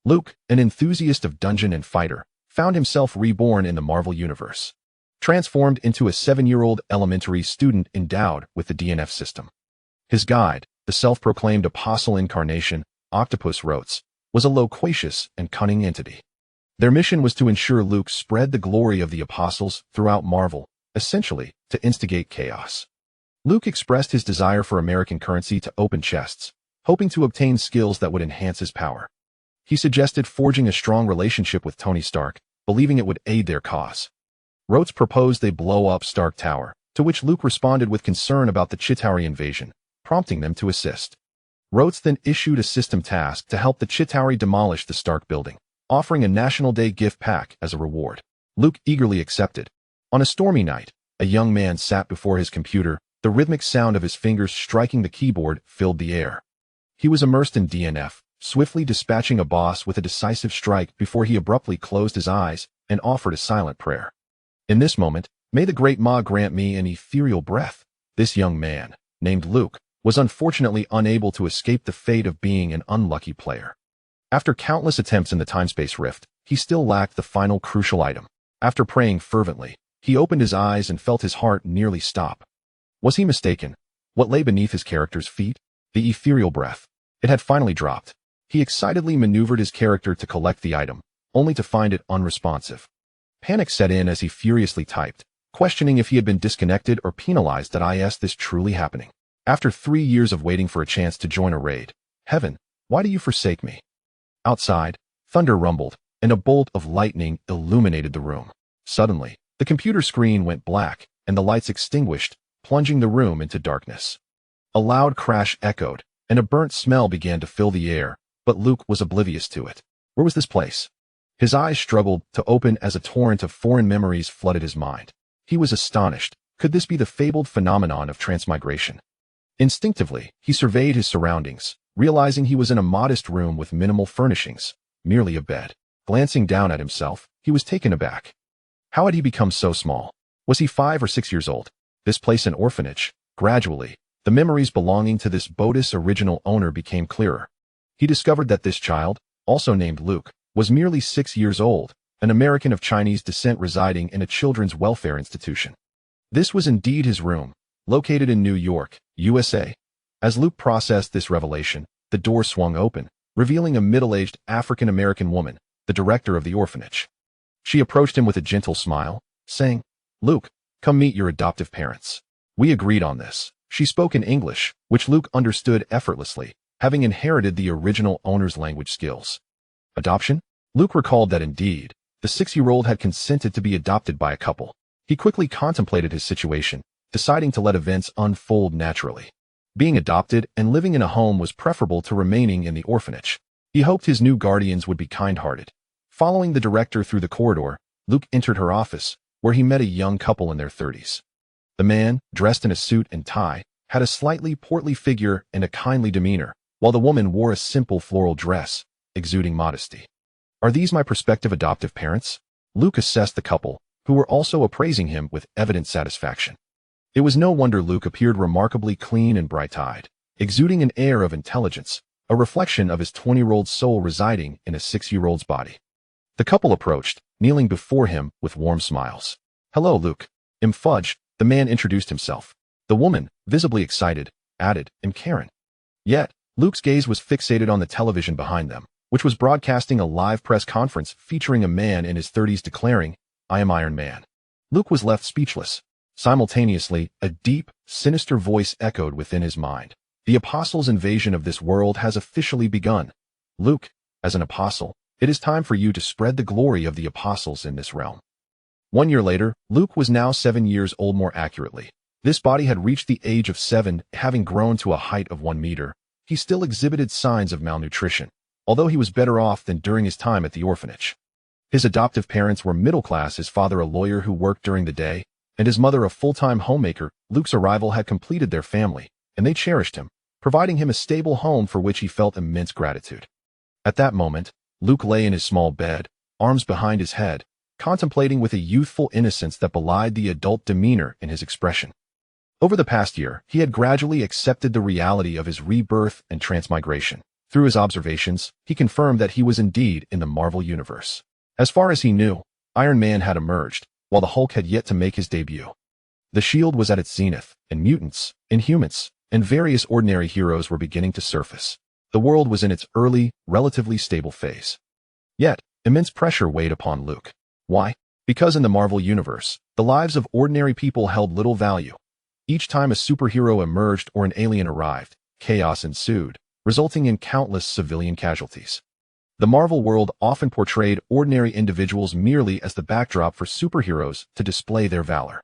Luke, an enthusiast of dungeon and fighter, found himself reborn in the Marvel Universe, transformed into a 7-year-old elementary student endowed with the DNF system. His guide, the self-proclaimed apostle incarnation, octopus-like, was a loquacious and cunning entity. Their mission was to ensure Luke spread the glory of the apostles throughout Marvel, essentially to instigate chaos. Luke expressed his desire for American currency to open chests, hoping to obtain skills that would enhance his power. He suggested forging a strong relationship with Tony Stark, believing it would aid their cause. Rotos proposed they blow up Stark Tower, to which Luke responded with concern about the Chitauri invasion, prompting them to assist. Rotos then issued a system task to help the Chitauri demolish the Stark building, offering a National Day gift pack as a reward. Luke eagerly accepted. On a stormy night, a young man sat before his computer. The rhythmic sound of his fingers striking the keyboard filled the air. He was immersed in DNF, swiftly dispatching a boss with a decisive strike before he abruptly closed his eyes and offered a silent prayer. In this moment, may the great Ma grant me an ethereal breath. This young man, named Luke, was unfortunately unable to escape the fate of being an unlucky player. After countless attempts in the time-space rift, he still lacked the final crucial item. After praying fervently, he opened his eyes and felt his heart nearly stop. Was he mistaken? What lay beneath his character's feet? The ethereal breath. It had finally dropped. He excitedly maneuvered his character to collect the item, only to find it unresponsive. Panic set in as he furiously typed, questioning if he had been disconnected or penalized. Is this truly happening? After 3 years of waiting for a chance to join a raid, heaven, why do you forsake me? Outside, thunder rumbled, and a bolt of lightning illuminated the room. Suddenly, the computer screen went black, and the lights extinguished, plunging the room into darkness. A loud crash echoed, and a burnt smell began to fill the air, but Luke was oblivious to it. Where was this place? His eyes struggled to open as a torrent of foreign memories flooded his mind. He was astonished. Could this be the fabled phenomenon of transmigration? Instinctively, he surveyed his surroundings, realizing he was in a modest room with minimal furnishings, merely a bed. Glancing down at himself, he was taken aback. How had he become so small? Was he 5 or 6 years old? This place an orphanage? Gradually, the memories belonging to this boat's original owner became clearer. He discovered that this child, also named Luke, was merely 6 years old, an American of Chinese descent residing in a children's welfare institution. This was indeed his room, located in New York, USA. As Luke processed this revelation, the door swung open, revealing a middle-aged African-American woman, the director of the orphanage. She approached him with a gentle smile, saying, "Luke, come meet your adoptive parents." We agreed on this. She spoke in English, which Luke understood effortlessly, having inherited the original owner's language skills. Adoption? Luke recalled that indeed, the 6-year-old had consented to be adopted by a couple. He quickly contemplated his situation, deciding to let events unfold naturally. Being adopted and living in a home was preferable to remaining in the orphanage. He hoped his new guardians would be kind-hearted. Following the director through the corridor, Luke entered her office, where he met a young couple in their 30s. The man, dressed in a suit and tie, had a slightly portly figure and a kindly demeanor, while the woman wore a simple floral dress, exuding modesty. Are these my prospective adoptive parents? Luke assessed the couple, who were also appraising him with evident satisfaction. It was no wonder Luke appeared remarkably clean and bright-eyed, exuding an air of intelligence, a reflection of his 20-year-old soul residing in a 6-year-old's body. The couple approached, kneeling before him with warm smiles. "Hello, Luke. I'm Fudge," the man introduced himself. The woman, visibly excited, added, "I'm Karen." Yet, Luke's gaze was fixated on the television behind them, which was broadcasting a live press conference featuring a man in his 30s declaring, "I am Iron Man." Luke was left speechless. Simultaneously, a deep, sinister voice echoed within his mind. The apostles' invasion of this world has officially begun. Luke, as an apostle, it is time for you to spread the glory of the apostles in this realm. 1 year later, Luke was now 7 years old. More accurately, this body had reached the age of 7, having grown to a height of 1 meter. He still exhibited signs of malnutrition, although he was better off than during his time at the orphanage. His adoptive parents were middle class, his father a lawyer who worked during the day, and his mother a full-time homemaker. Luke's arrival had completed their family, and they cherished him, providing him a stable home for which he felt immense gratitude. At that moment, Luke lay in his small bed, arms behind his head, contemplating with a youthful innocence that belied the adult demeanor in his expression. Over the past year, he had gradually accepted the reality of his rebirth and transmigration. Through his observations, he confirmed that he was indeed in the Marvel Universe. As far as he knew, Iron Man had emerged, while the Hulk had yet to make his debut. The Shield was at its zenith, and mutants, Inhumans, and various ordinary heroes were beginning to surface. The world was in its early, relatively stable phase. Yet, immense pressure weighed upon Luke. Why? Because in the Marvel Universe, the lives of ordinary people held little value. Each time a superhero emerged or an alien arrived, chaos ensued, resulting in countless civilian casualties. The Marvel world often portrayed ordinary individuals merely as the backdrop for superheroes to display their valor.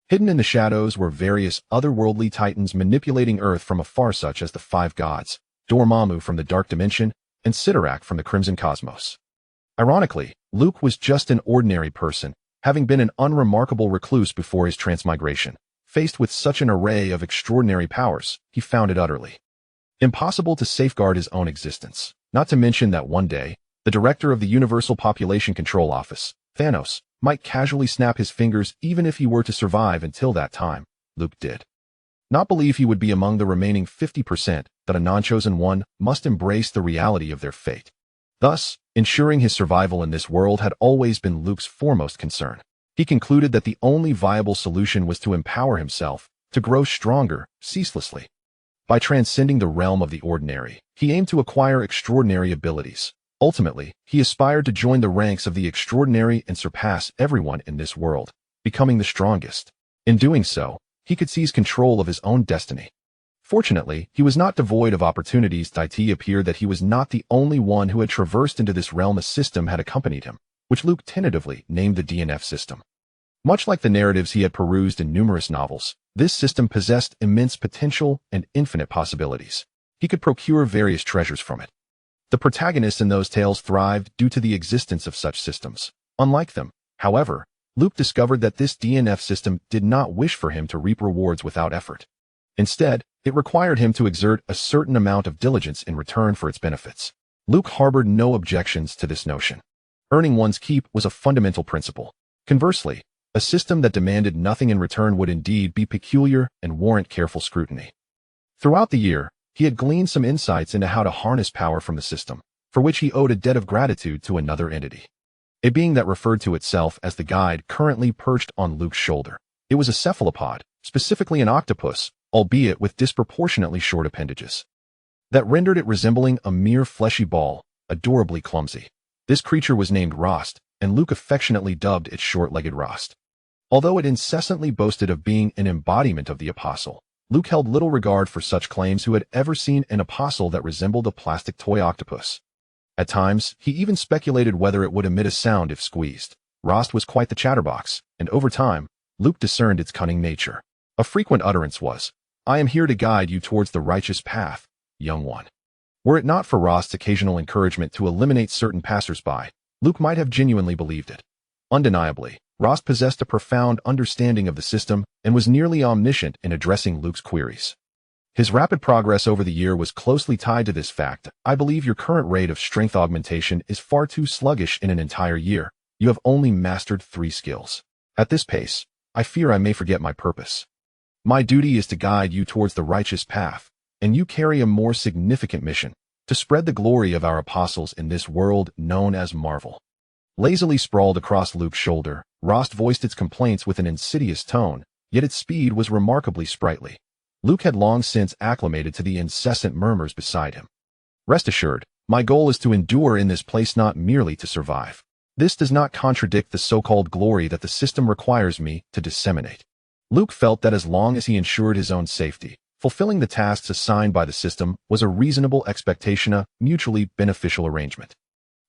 Hidden in the shadows were various otherworldly titans manipulating Earth from afar, such as the Five Gods, Dormammu from the Dark Dimension, and Chitauri from the Crimson Cosmos. Ironically, Luke was just an ordinary person, having been an unremarkable recluse before his transmigration. Faced with such an array of extraordinary powers, he found it utterly impossible to safeguard his own existence. Not to mention that one day, the director of the Universal Population Control Office, Thanos, might casually snap his fingers even if he were to survive until that time. Luke did not believe he would be among the remaining 50% that a non-chosen one must embrace the reality of their fate. Thus, ensuring his survival in this world had always been Luke's foremost concern. He concluded that the only viable solution was to empower himself, to grow stronger, ceaselessly. By transcending the realm of the ordinary, he aimed to acquire extraordinary abilities. Ultimately, he aspired to join the ranks of the extraordinary and surpass everyone in this world, becoming the strongest. In doing so, he could seize control of his own destiny. Fortunately, he was not devoid of opportunities. It appeared that he was not the only one who had traversed into this realm. A system had accompanied him, which Luke tentatively named the DNF system. Much like the narratives he had perused in numerous novels, this system possessed immense potential and infinite possibilities. He could procure various treasures from it. The protagonists in those tales thrived due to the existence of such systems. Unlike them, however, Luke discovered that this DNF system did not wish for him to reap rewards without effort. Instead, it required him to exert a certain amount of diligence in return for its benefits. Luke harbored no objections to this notion. Earning one's keep was a fundamental principle. Conversely, a system that demanded nothing in return would indeed be peculiar and warrant careful scrutiny. Throughout the year, he had gleaned some insights into how to harness power from the system, for which he owed a debt of gratitude to another entity. A being that referred to itself as the guide currently perched on Luke's shoulder. It was a cephalopod, specifically an octopus, albeit with disproportionately short appendages, that rendered it resembling a mere fleshy ball, adorably clumsy. This creature was named Rost, and Luke affectionately dubbed it short-legged Rost. Although it incessantly boasted of being an embodiment of the apostle, Luke held little regard for such claims. Who had ever seen an apostle that resembled a plastic toy octopus? At times, he even speculated whether it would emit a sound if squeezed. Rost was quite the chatterbox, and over time, Luke discerned its cunning nature. A frequent utterance was, "I am here to guide you towards the righteous path, young one." Were it not for Rost's occasional encouragement to eliminate certain passers-by, Luke might have genuinely believed it. Undeniably, Rost possessed a profound understanding of the system and was nearly omniscient in addressing Luke's queries. His rapid progress over the year was closely tied to this fact. "I believe your current rate of strength augmentation is far too sluggish. In an entire year, you have only mastered 3 skills. At this pace, I fear I may forget my purpose. My duty is to guide you towards the righteous path, and you carry a more significant mission, to spread the glory of our apostles in this world known as Marvel." Lazily sprawled across Luke's shoulder, Rost voiced its complaints with an insidious tone, yet its speed was remarkably sprightly. Luke had long since acclimated to the incessant murmurs beside him. "Rest assured, my goal is to endure in this place, not merely to survive. This does not contradict the so-called glory that the system requires me to disseminate." Luke felt that as long as he ensured his own safety, fulfilling the tasks assigned by the system was a reasonable expectation, a mutually beneficial arrangement.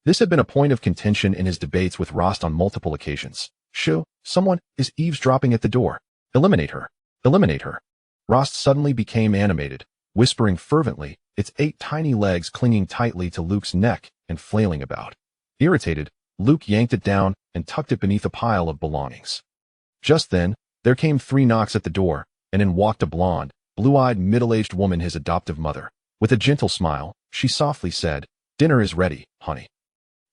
This had been a point of contention in his debates with Rost on multiple occasions. "Shoo, someone is eavesdropping at the door. Eliminate her. Eliminate her." Rost suddenly became animated, whispering fervently, its 8 tiny legs clinging tightly to Luke's neck and flailing about. Irritated, Luke yanked it down and tucked it beneath a pile of belongings. Just then, there came 3 knocks at the door, and in walked a blonde, blue-eyed middle-aged woman, his adoptive mother. With a gentle smile, she softly said, "Dinner is ready, honey."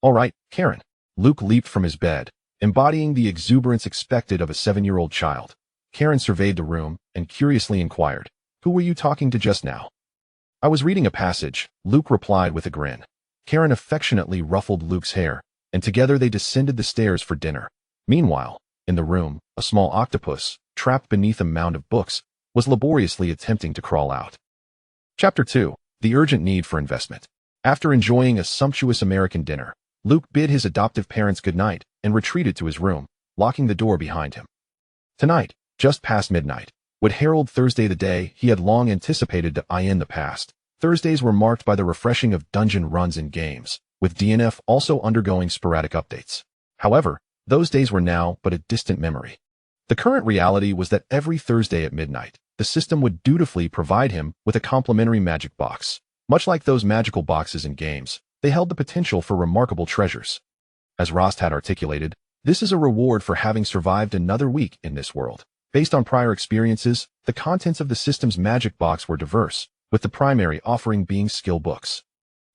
"All right, Karen." Luke leaped from his bed, embodying the exuberance expected of a 7-year-old child. Karen surveyed the room and curiously inquired, "Who were you talking to just now?" "I was reading a passage," Luke replied with a grin. Karen affectionately ruffled Luke's hair, and together they descended the stairs for dinner. Meanwhile, in the room, a small octopus, trapped beneath a mound of books, was laboriously attempting to crawl out. Chapter 2. The Urgent Need for Investment. After enjoying a sumptuous American dinner, Luke bid his adoptive parents goodnight and retreated to his room, locking the door behind him. Tonight, just past midnight, would herald Thursday, the day he had long anticipated to in the past. Thursdays were marked by the refreshing of dungeon runs and games, with DNF also undergoing sporadic updates. However, those days were now but a distant memory. The current reality was that every Thursday at midnight, the system would dutifully provide him with a complimentary magic box. Much like those magical boxes in games, they held the potential for remarkable treasures. As Rost had articulated, this is a reward for having survived another week in this world. Based on prior experiences, the contents of the system's magic box were diverse, with the primary offering being skill books.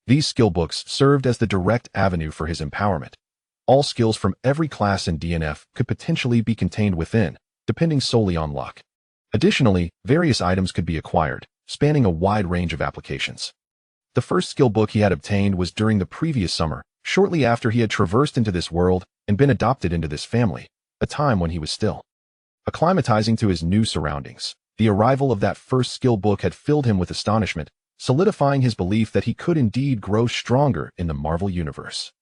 These skill books served as the direct avenue for his empowerment. All skills from every class in DNF could potentially be contained within, depending solely on luck. Additionally, various items could be acquired, spanning a wide range of applications. The first skill book he had obtained was during the previous summer, shortly after he had traversed into this world and been adopted into this family, a time when he was still acclimatizing to his new surroundings. The arrival of that first skill book had filled him with astonishment, solidifying his belief that he could indeed grow stronger in the Marvel Universe.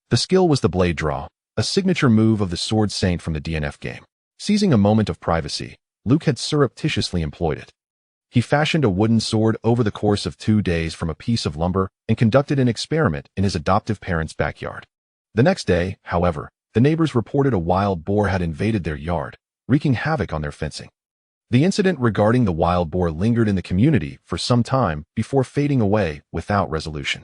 The skill was the Blade Draw, a signature move of the Sword Saint from the DNF game. Seizing a moment of privacy, Luke had surreptitiously employed it. He fashioned a wooden sword over the course of 2 days from a piece of lumber and conducted an experiment in his adoptive parents' backyard. The next day, however, the neighbors reported a wild boar had invaded their yard, wreaking havoc on their fencing. The incident regarding the wild boar lingered in the community for some time before fading away without resolution.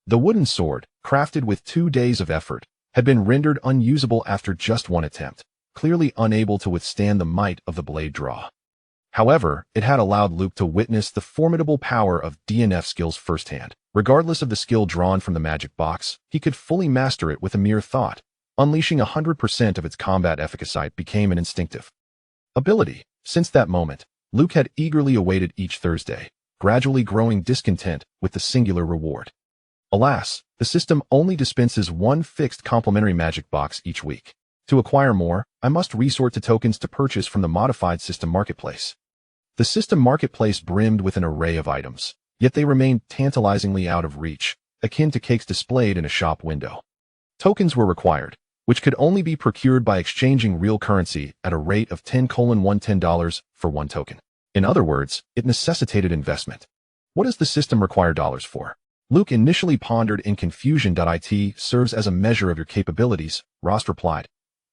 The wooden sword, crafted with 2 days of effort, had been rendered unusable after just one attempt, clearly unable to withstand the might of the blade draw. However, it had allowed Luke to witness the formidable power of DNF skills firsthand. Regardless of the skill drawn from the magic box, he could fully master it with a mere thought. Unleashing 100% of its combat efficacy became an instinctive ability. Since that moment, Luke had eagerly awaited each Thursday, gradually growing discontent with the singular reward. Alas, the system only dispenses one fixed complimentary magic box each week. To acquire more, I must resort to tokens to purchase from the modified system marketplace. The system marketplace brimmed with an array of items, yet they remained tantalizingly out of reach, akin to cakes displayed in a shop window. Tokens were required, which could only be procured by exchanging real currency at a rate of $10 for 1 token. In other words, it necessitated investment. What does the system require dollars for? Luke initially pondered in confusion. It serves as a measure of your capabilities, Rost replied.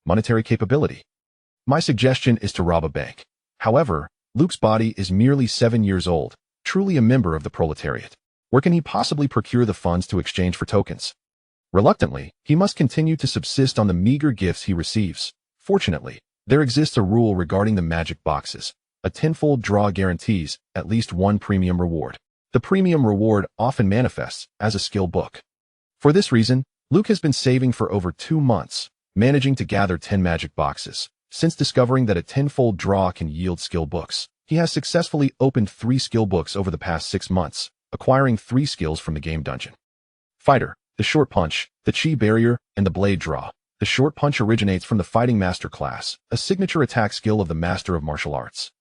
Monetary capability. My suggestion is to rob a bank. However, Luke's body is merely 7 years old, truly a member of the proletariat. Where can he possibly procure the funds to exchange for tokens? Reluctantly, he must continue to subsist on the meager gifts he receives. Fortunately, there exists a rule regarding the magic boxes. A tenfold draw guarantees at least one premium reward. The premium reward often manifests as a skill book. For this reason, Luke has been saving for over 2 months, managing to gather 10 magic boxes. Since discovering that a tenfold draw can yield skill books, he has successfully opened 3 skill books over the past 6 months, acquiring 3 skills from the game dungeon. Fighter, the short punch, the chi barrier, and the blade draw. The short punch originates from the fighting master class, a signature attack skill of the master of martial arts.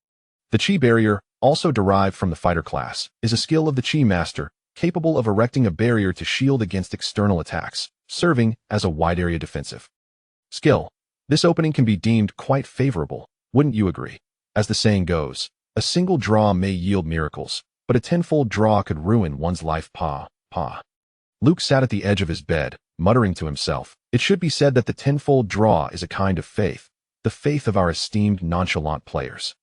The chi barrier, also derived from the fighter class, is a skill of the chi master, capable of erecting a barrier to shield against external attacks, serving as a wide area defensive skill. This opening can be deemed quite favorable, wouldn't you agree? As the saying goes, a single draw may yield miracles, but a tenfold draw could ruin one's life. Luke sat at the edge of his bed, muttering to himself. It should be said that the tenfold draw is a kind of faith, the faith of our esteemed nonchalant players.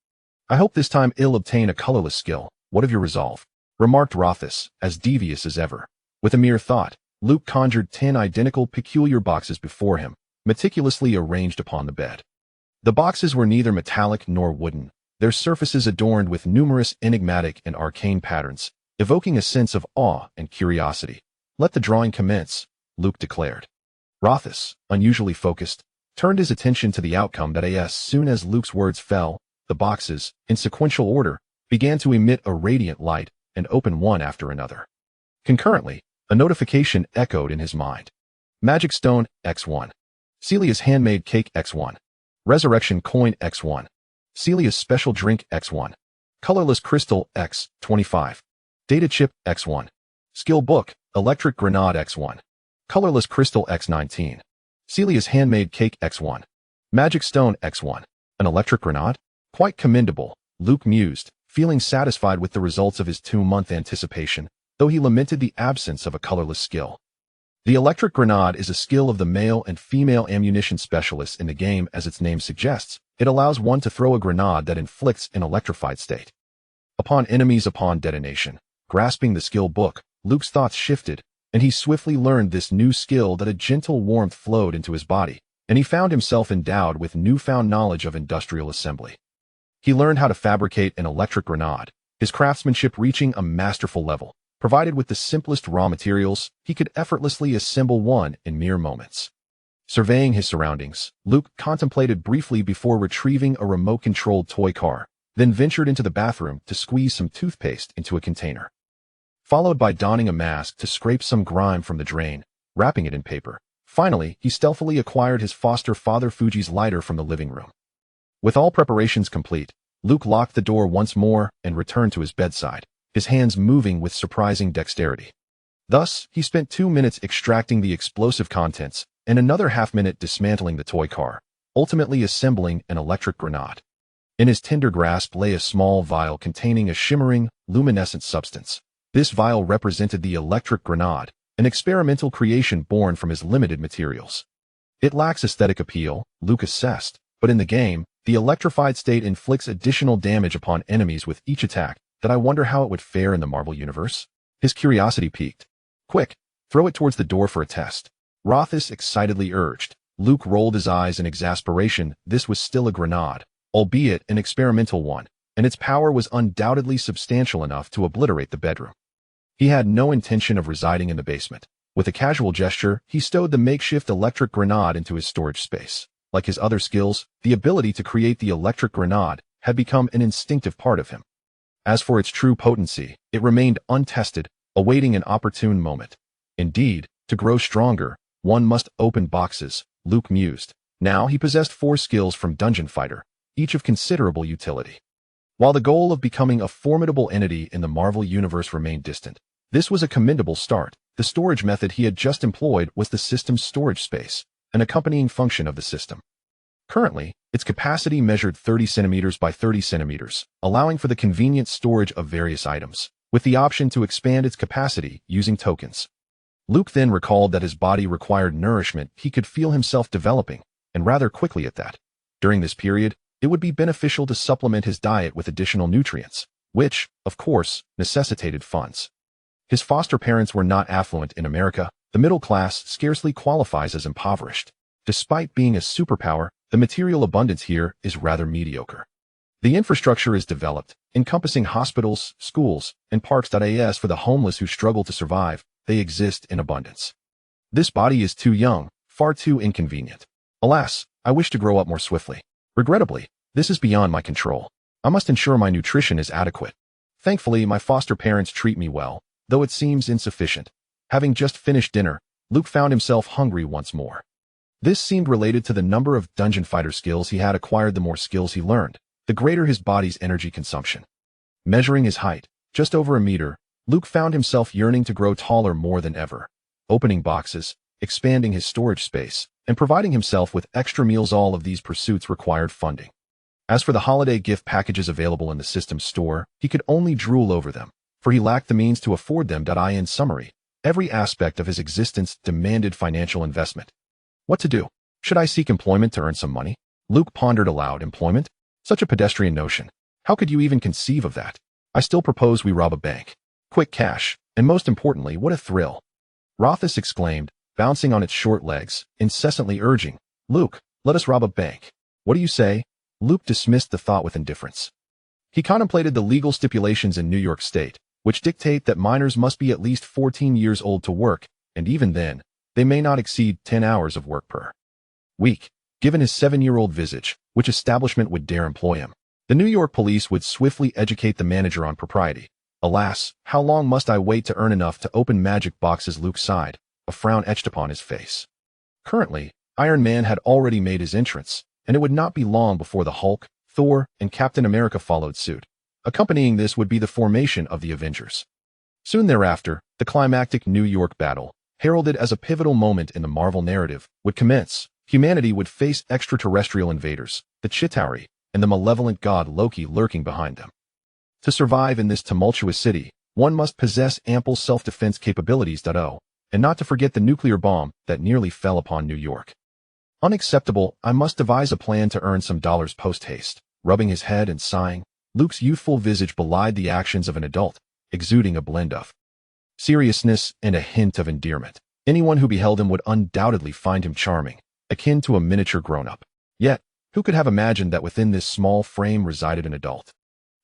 I hope this time I'll obtain a colorless skill. What of your resolve? Remarked Rotos, as devious as ever. With a mere thought, Luke conjured 10 identical peculiar boxes before him, meticulously arranged upon the bed. The boxes were neither metallic nor wooden, their surfaces adorned with numerous enigmatic and arcane patterns, evoking a sense of awe and curiosity. Let the drawing commence, Luke declared. Rotos, unusually focused, turned his attention to the outcome. As soon as Luke's words fell, the boxes, in sequential order, began to emit a radiant light, and open one after another. Concurrently, a notification echoed in his mind. Magic Stone, X1. Celia's Handmade Cake, X1. Resurrection Coin, X1. Celia's Special Drink, X1. Colorless Crystal, X25. Data Chip, X1. Skill Book, Electric Grenade, X1. Colorless Crystal, X19. Celia's Handmade Cake, X1. Magic Stone, X1. An electric grenade? Quite commendable, Luke mused, feeling satisfied with the results of his 2-month anticipation, though he lamented the absence of a colorless skill. The electric grenade is a skill of the male and female ammunition specialists in the game. As its name suggests, it allows one to throw a grenade that inflicts an electrified state upon enemies upon detonation. Grasping the skill book, Luke's thoughts shifted, and he swiftly learned this new skill that a gentle warmth flowed into his body, and he found himself endowed with newfound knowledge of industrial assembly. He learned how to fabricate an electric grenade, his craftsmanship reaching a masterful level. Provided with the simplest raw materials, he could effortlessly assemble one in mere moments. Surveying his surroundings, Luke contemplated briefly before retrieving a remote-controlled toy car, then ventured into the bathroom to squeeze some toothpaste into a container. Followed by donning a mask to scrape some grime from the drain, wrapping it in paper. Finally, he stealthily acquired his foster father Fuji's lighter from the living room. With all preparations complete, Luke locked the door once more and returned to his bedside, his hands moving with surprising dexterity. Thus, he spent 2 minutes extracting the explosive contents and another half-minute dismantling the toy car, ultimately assembling an electric grenade. In his tender grasp lay a small vial containing a shimmering, luminescent substance. This vial represented the electric grenade, an experimental creation born from his limited materials. It lacks aesthetic appeal, Luke assessed, but in the game, the electrified state inflicts additional damage upon enemies with each attack. That I wonder how it would fare in the Marvel Universe? His curiosity piqued. Quick, throw it towards the door for a test. Rotos excitedly urged. Luke rolled his eyes in exasperation. This was still a grenade, albeit an experimental one, and its power was undoubtedly substantial enough to obliterate the bedroom. He had no intention of residing in the basement. With a casual gesture, he stowed the makeshift electric grenade into his storage space. Like his other skills, the ability to create the electric grenade had become an instinctive part of him. As for its true potency, it remained untested, awaiting an opportune moment. Indeed, to grow stronger, one must open boxes, Luke mused. Now he possessed 4 skills from Dungeon Fighter, each of considerable utility. While the goal of becoming a formidable entity in the Marvel Universe remained distant, this was a commendable start. The storage method he had just employed was the system's storage space, an accompanying function of the system. Currently, its capacity measured 30 centimeters by 30 centimeters, allowing for the convenient storage of various items, with the option to expand its capacity using tokens. Luke then recalled that his body required nourishment. He could feel himself developing, and rather quickly at that. During this period, it would be beneficial to supplement his diet with additional nutrients, which, of course, necessitated funds. His foster parents were not affluent in America. The middle class scarcely qualifies as impoverished. Despite being a superpower, the material abundance here is rather mediocre. The infrastructure is developed, encompassing hospitals, schools, and parks. As for the homeless who struggle to survive, they exist in abundance. This body is too young, far too inconvenient. Alas, I wish to grow up more swiftly. Regrettably, this is beyond my control. I must ensure my nutrition is adequate. Thankfully, my foster parents treat me well, though it seems insufficient. Having just finished dinner, Luke found himself hungry once more. This seemed related to the number of Dungeon Fighter skills he had acquired. The more skills he learned, the greater his body's energy consumption. Measuring his height, just over a meter, Luke found himself yearning to grow taller more than ever. Opening boxes, expanding his storage space, and providing himself with extra meals. All of these pursuits required funding. As for the holiday gift packages available in the system's store, he could only drool over them, for he lacked the means to afford them. In summary, every aspect of his existence demanded financial investment. What to do? Should I seek employment to earn some money? Luke pondered aloud. Employment? Such a pedestrian notion. How could you even conceive of that? I still propose we rob a bank. Quick cash, and most importantly, what a thrill. Rotos exclaimed, bouncing on its short legs, incessantly urging, Luke, let us rob a bank. What do you say? Luke dismissed the thought with indifference. He contemplated the legal stipulations in New York State, which dictate that minors must be at least 14 years old to work, and even then, they may not exceed 10 hours of work per week. Given his 7-year-old visage, which establishment would dare employ him? The New York police would swiftly educate the manager on propriety. Alas, how long must I wait to earn enough to open magic boxes? Luke sighed, a frown etched upon his face. Currently, Iron Man had already made his entrance, and it would not be long before the Hulk, Thor, and Captain America followed suit. Accompanying this would be the formation of the Avengers. Soon thereafter, the climactic New York battle, heralded as a pivotal moment in the Marvel narrative, would commence. Humanity would face extraterrestrial invaders, the Chitauri, and the malevolent god Loki lurking behind them. To survive in this tumultuous city, one must possess ample self-defense capabilities. And not to forget the nuclear bomb that nearly fell upon New York. Unacceptable, I must devise a plan to earn some dollars post-haste. Rubbing his head and sighing, Luke's youthful visage belied the actions of an adult, exuding a blend of seriousness and a hint of endearment. Anyone who beheld him would undoubtedly find him charming, akin to a miniature grown-up. Yet, who could have imagined that within this small frame resided an adult?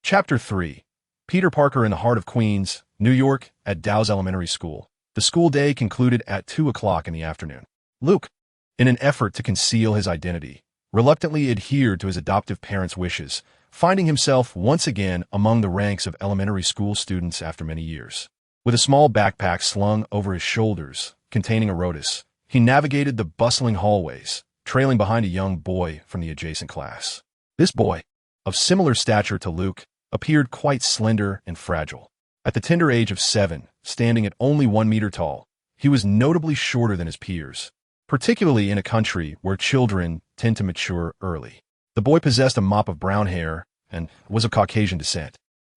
Chapter 3. Peter Parker in the heart of Queens, New York, at Dow's Elementary School. The school day concluded at 2 o'clock in the afternoon. Luke, in an effort to conceal his identity, reluctantly adhered to his adoptive parents' wishes, finding himself once again among the ranks of elementary school students after many years. With a small backpack slung over his shoulders, containing a Rotos, he navigated the bustling hallways, trailing behind a young boy from the adjacent class. This boy, of similar stature to Luke, appeared quite slender and fragile. At the tender age of 7, standing at only 1 meter tall, he was notably shorter than his peers, particularly in a country where children tend to mature early. The boy possessed a mop of brown hair and was of Caucasian descent,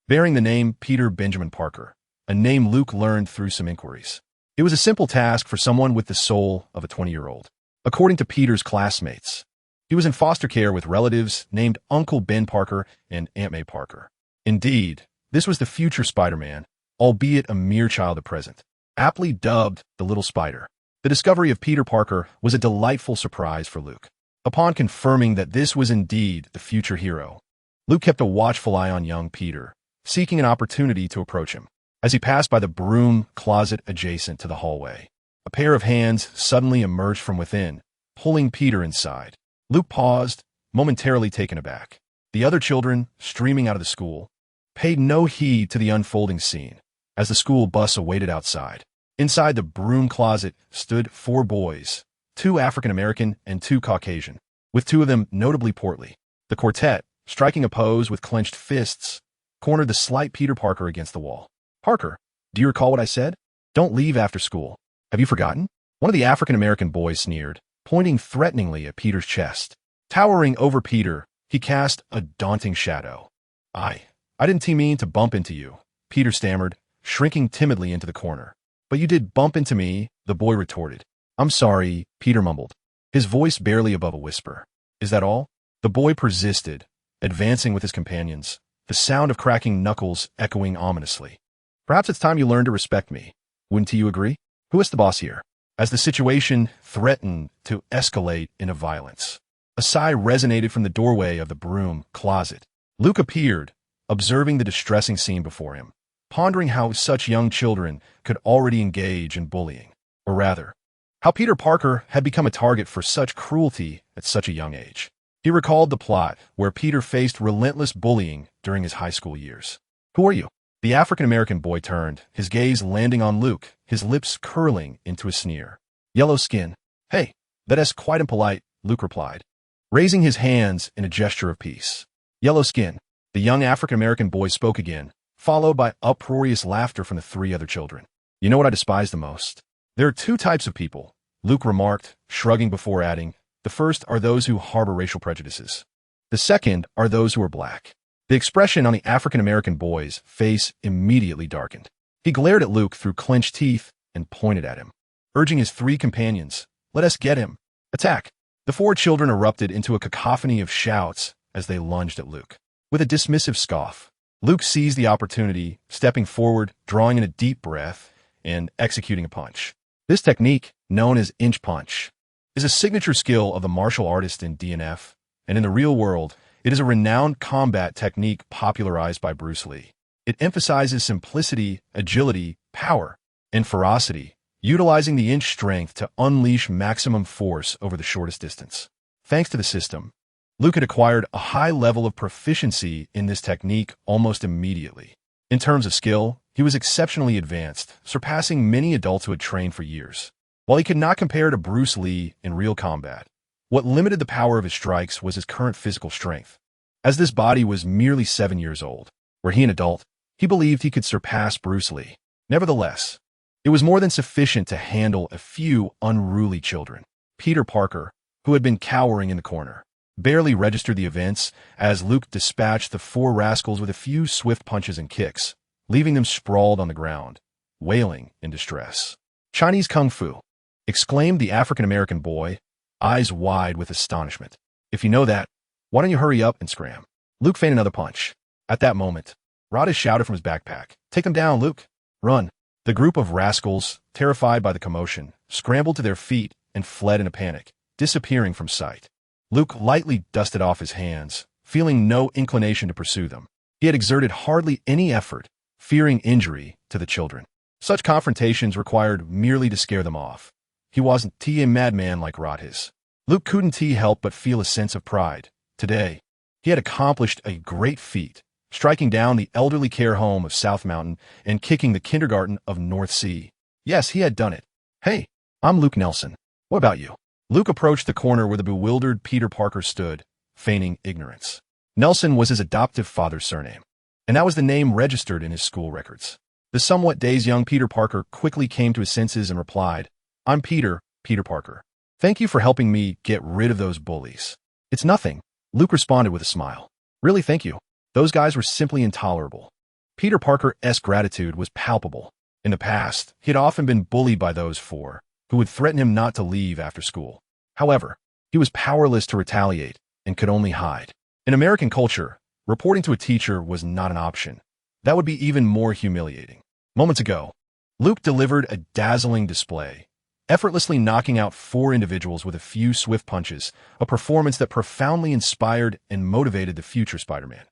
bearing the name Peter Benjamin Parker, a name Luke learned through some inquiries. It was a simple task for someone with the soul of a 20-year-old. According to Peter's classmates, he was in foster care with relatives named Uncle Ben Parker and Aunt May Parker. Indeed, this was the future Spider-Man, albeit a mere child at present, aptly dubbed the Little Spider. The discovery of Peter Parker was a delightful surprise for Luke. Upon confirming that this was indeed the future hero, Luke kept a watchful eye on young Peter, seeking an opportunity to approach him. As he passed by the broom closet adjacent to the hallway, a pair of hands suddenly emerged from within, pulling Peter inside. Luke paused, momentarily taken aback. The other children, streaming out of the school, paid no heed to the unfolding scene as the school bus awaited outside. Inside the broom closet stood 4 boys, 2 African-American and 2 Caucasian, with 2 of them notably portly. The quartet, striking a pose with clenched fists, cornered the slight Peter Parker against the wall. "Parker, do you recall what I said? Don't leave after school. Have you forgotten?" One of the African-American boys sneered, pointing threateningly at Peter's chest. Towering over Peter, he cast a daunting shadow. I didn't mean to bump into you," Peter stammered, shrinking timidly into the corner. "But you did bump into me," the boy retorted. "I'm sorry," Peter mumbled, his voice barely above a whisper. "Is that all?" The boy persisted, advancing with his companions, the sound of cracking knuckles echoing ominously. "Perhaps it's time you learned to respect me. Wouldn't you agree? Who is the boss here?" As the situation threatened to escalate into violence, a sigh resonated from the doorway of the broom closet. Luke appeared, observing the distressing scene before him, pondering how such young children could already engage in bullying, or rather, how Peter Parker had become a target for such cruelty at such a young age. He recalled the plot where Peter faced relentless bullying during his high school years. "Who are you?" The African-American boy turned, his gaze landing on Luke, his lips curling into a sneer. "Yellow skin." "Hey, that's quite impolite," Luke replied, raising his hands in a gesture of peace. "Yellow skin." The young African-American boy spoke again, followed by uproarious laughter from the 3 other children. "You know what I despise the most? There are 2 types of people," Luke remarked, shrugging before adding, "The first are those who harbor racial prejudices. The second are those who are black." The expression on the African-American boy's face immediately darkened. He glared at Luke through clenched teeth and pointed at him, urging his 3 companions, "Let us get him. Attack." The 4 children erupted into a cacophony of shouts as they lunged at Luke. With a dismissive scoff, Luke seized the opportunity, stepping forward, drawing in a deep breath, and executing a punch. This technique, known as inch punch, is a signature skill of the martial artist in DNF, and in the real world, it is a renowned combat technique popularized by Bruce Lee. It emphasizes simplicity, agility, power, and ferocity, utilizing the inch strength to unleash maximum force over the shortest distance. Thanks to the system, Luke had acquired a high level of proficiency in this technique almost immediately. In terms of skill, he was exceptionally advanced, surpassing many adults who had trained for years. While he could not compare to Bruce Lee in real combat, what limited the power of his strikes was his current physical strength. As this body was merely 7 years old, were he an adult, he believed he could surpass Bruce Lee. Nevertheless, it was more than sufficient to handle a few unruly children. Peter Parker, who had been cowering in the corner, barely registered the events as Luke dispatched the 4 rascals with a few swift punches and kicks, leaving them sprawled on the ground, wailing in distress. "Chinese Kung Fu," exclaimed the African-American boy, eyes wide with astonishment. "If you know that, why don't you hurry up and scram?" Luke feigned another punch. At that moment, Rotos shouted from his backpack, "Take them down, Luke! Run!" The group of rascals, terrified by the commotion, scrambled to their feet and fled in a panic, disappearing from sight. Luke lightly dusted off his hands, feeling no inclination to pursue them. He had exerted hardly any effort, fearing injury to the children. Such confrontations required merely to scare them off. He wasn't a madman like Rotos. Luke couldn't help but feel a sense of pride. Today, he had accomplished a great feat, striking down the elderly care home of South Mountain and kicking the kindergarten of North Sea. Yes, he had done it. "Hey, I'm Luke Nelson. What about you?" Luke approached the corner where the bewildered Peter Parker stood, feigning ignorance. Nelson was his adoptive father's surname, and that was the name registered in his school records. The somewhat dazed young Peter Parker quickly came to his senses and replied, "I'm Peter Parker. Thank you for helping me get rid of those bullies." "It's nothing," Luke responded with a smile. "Really, thank you. Those guys were simply intolerable." Peter Parker's gratitude was palpable. In the past, he had often been bullied by those 4, who would threaten him not to leave after school. However, he was powerless to retaliate and could only hide. In American culture, reporting to a teacher was not an option. That would be even more humiliating. Moments ago, Luke delivered a dazzling display, effortlessly knocking out 4 individuals with a few swift punches, a performance that profoundly inspired and motivated the future Spider-Man.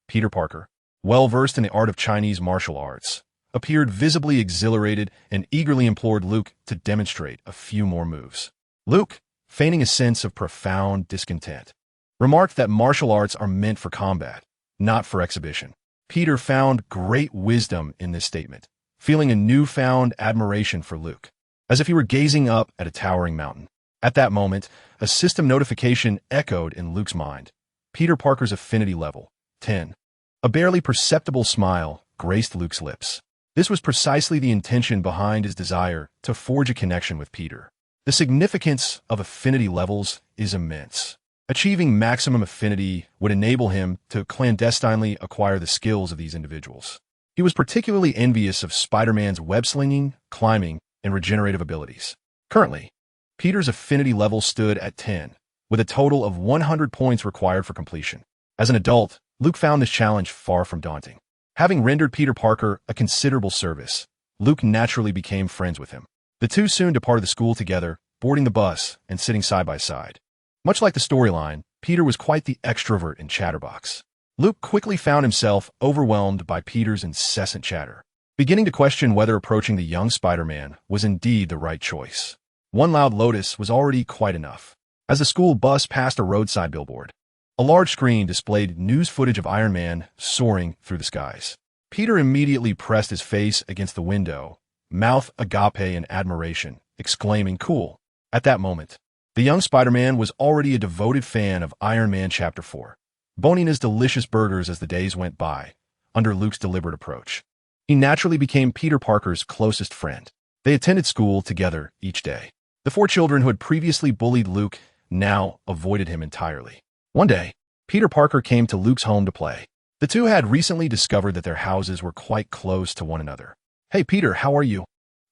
Peter Parker, well-versed in the art of Chinese martial arts, appeared visibly exhilarated and eagerly implored Luke to demonstrate a few more moves. Luke, feigning a sense of profound discontent, remarked that martial arts are meant for combat, not for exhibition. Peter found great wisdom in this statement, feeling a newfound admiration for Luke, as if he were gazing up at a towering mountain. At that moment, a system notification echoed in Luke's mind. Peter Parker's affinity level, 10. A barely perceptible smile graced Luke's lips. This was precisely the intention behind his desire to forge a connection with Peter. The significance of affinity levels is immense. Achieving maximum affinity would enable him to clandestinely acquire the skills of these individuals. He was particularly envious of Spider-Man's web-slinging, climbing, and regenerative abilities. Currently, Peter's affinity level stood at 10, with a total of 100 points required for completion. As an adult, Luke found this challenge far from daunting. Having rendered Peter Parker a considerable service, Luke naturally became friends with him. The two soon departed the school together, boarding the bus and sitting side by side. Much like the storyline, Peter was quite the extrovert and chatterbox. Luke quickly found himself overwhelmed by Peter's incessant chatter, beginning to question whether approaching the young Spider-Man was indeed the right choice. One loud Lotus was already quite enough. As the school bus passed a roadside billboard, a large screen displayed news footage of Iron Man soaring through the skies. Peter immediately pressed his face against the window, mouth agape in admiration, exclaiming, "Cool." At that moment, the young Spider-Man was already a devoted fan of Iron Man Chapter 4, boning his delicious burgers as the days went by, under Luke's deliberate approach. He naturally became Peter Parker's closest friend. They attended school together each day. The 4 children who had previously bullied Luke now avoided him entirely. One day, Peter Parker came to Luke's home to play. The two had recently discovered that their houses were quite close to one another. "Hey Peter, how are you?"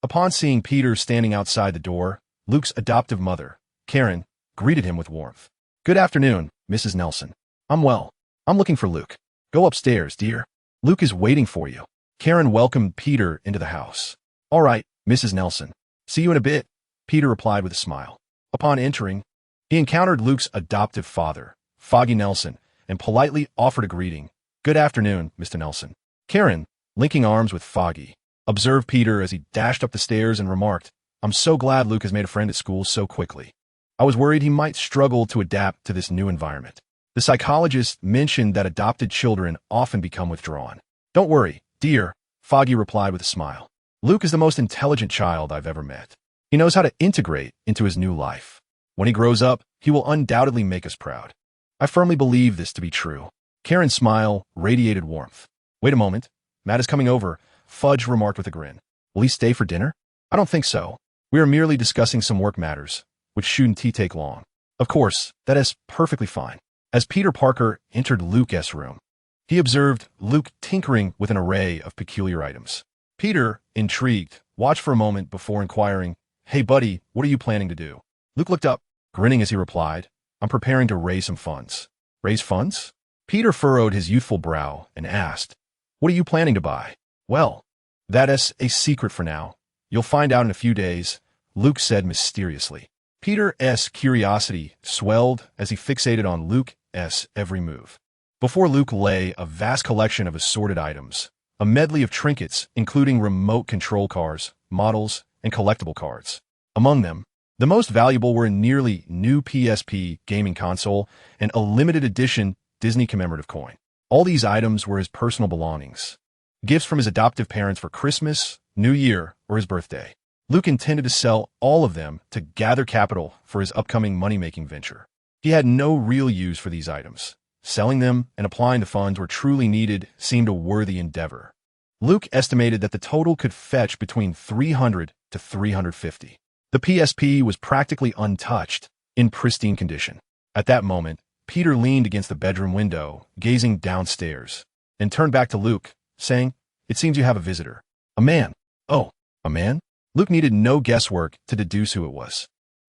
Upon seeing Peter standing outside the door, Luke's adoptive mother, Karen, greeted him with warmth. "Good afternoon, Mrs. Nelson. I'm well. I'm looking for Luke. Go upstairs, dear. Luke is waiting for you." Karen welcomed Peter into the house. "All right, Mrs. Nelson. See you in a bit," Peter replied with a smile. Upon entering, he encountered Luke's adoptive father, Foggy Nelson, and politely offered a greeting. "Good afternoon, Mr. Nelson." Karen, linking arms with Foggy, observed Peter as he dashed up the stairs and remarked, "I'm so glad Luke has made a friend at school so quickly. I was worried he might struggle to adapt to this new environment." The psychologist mentioned that adopted children often become withdrawn. "Don't worry, Dear, Foggy replied with a smile. Luke is the most intelligent child I've ever met. He knows how to integrate into his new life. When he grows up, he will undoubtedly make us proud. I firmly believe this to be true. Karen's smile radiated warmth. Wait a moment. Matt is coming over, Fudge remarked with a grin. Will he stay for dinner? I don't think so. We are merely discussing some work matters, which shouldn't take long. Of course, that is perfectly fine. As Peter Parker entered Luke's room, he observed Luke tinkering with an array of peculiar items. Peter, intrigued, watched for a moment before inquiring, Hey buddy, what are you planning to do? Luke looked up, grinning as he replied, I'm preparing to raise some funds. Raise funds? Peter furrowed his youthful brow and asked, What are you planning to buy? Well, that is a secret for now. You'll find out in a few days, Luke said mysteriously. Peter's curiosity swelled as he fixated on Luke's every move. Before Luke lay a vast collection of assorted items, a medley of trinkets including remote control cars, models, and collectible cards. Among them, the most valuable were a nearly new PSP gaming console and a limited edition Disney commemorative coin. All these items were his personal belongings, gifts from his adoptive parents for Christmas, New Year, or his birthday. Luke intended to sell all of them to gather capital for his upcoming money-making venture. He had no real use for these items. Selling them and applying the funds where truly needed seemed a worthy endeavor. Luke estimated that the total could fetch between 300 to 350. The PSP was practically untouched, in pristine condition. At that moment, Peter leaned against the bedroom window, gazing downstairs, and turned back to Luke, saying, It seems you have a visitor. A man. Oh, a man? Luke needed no guesswork to deduce who it was.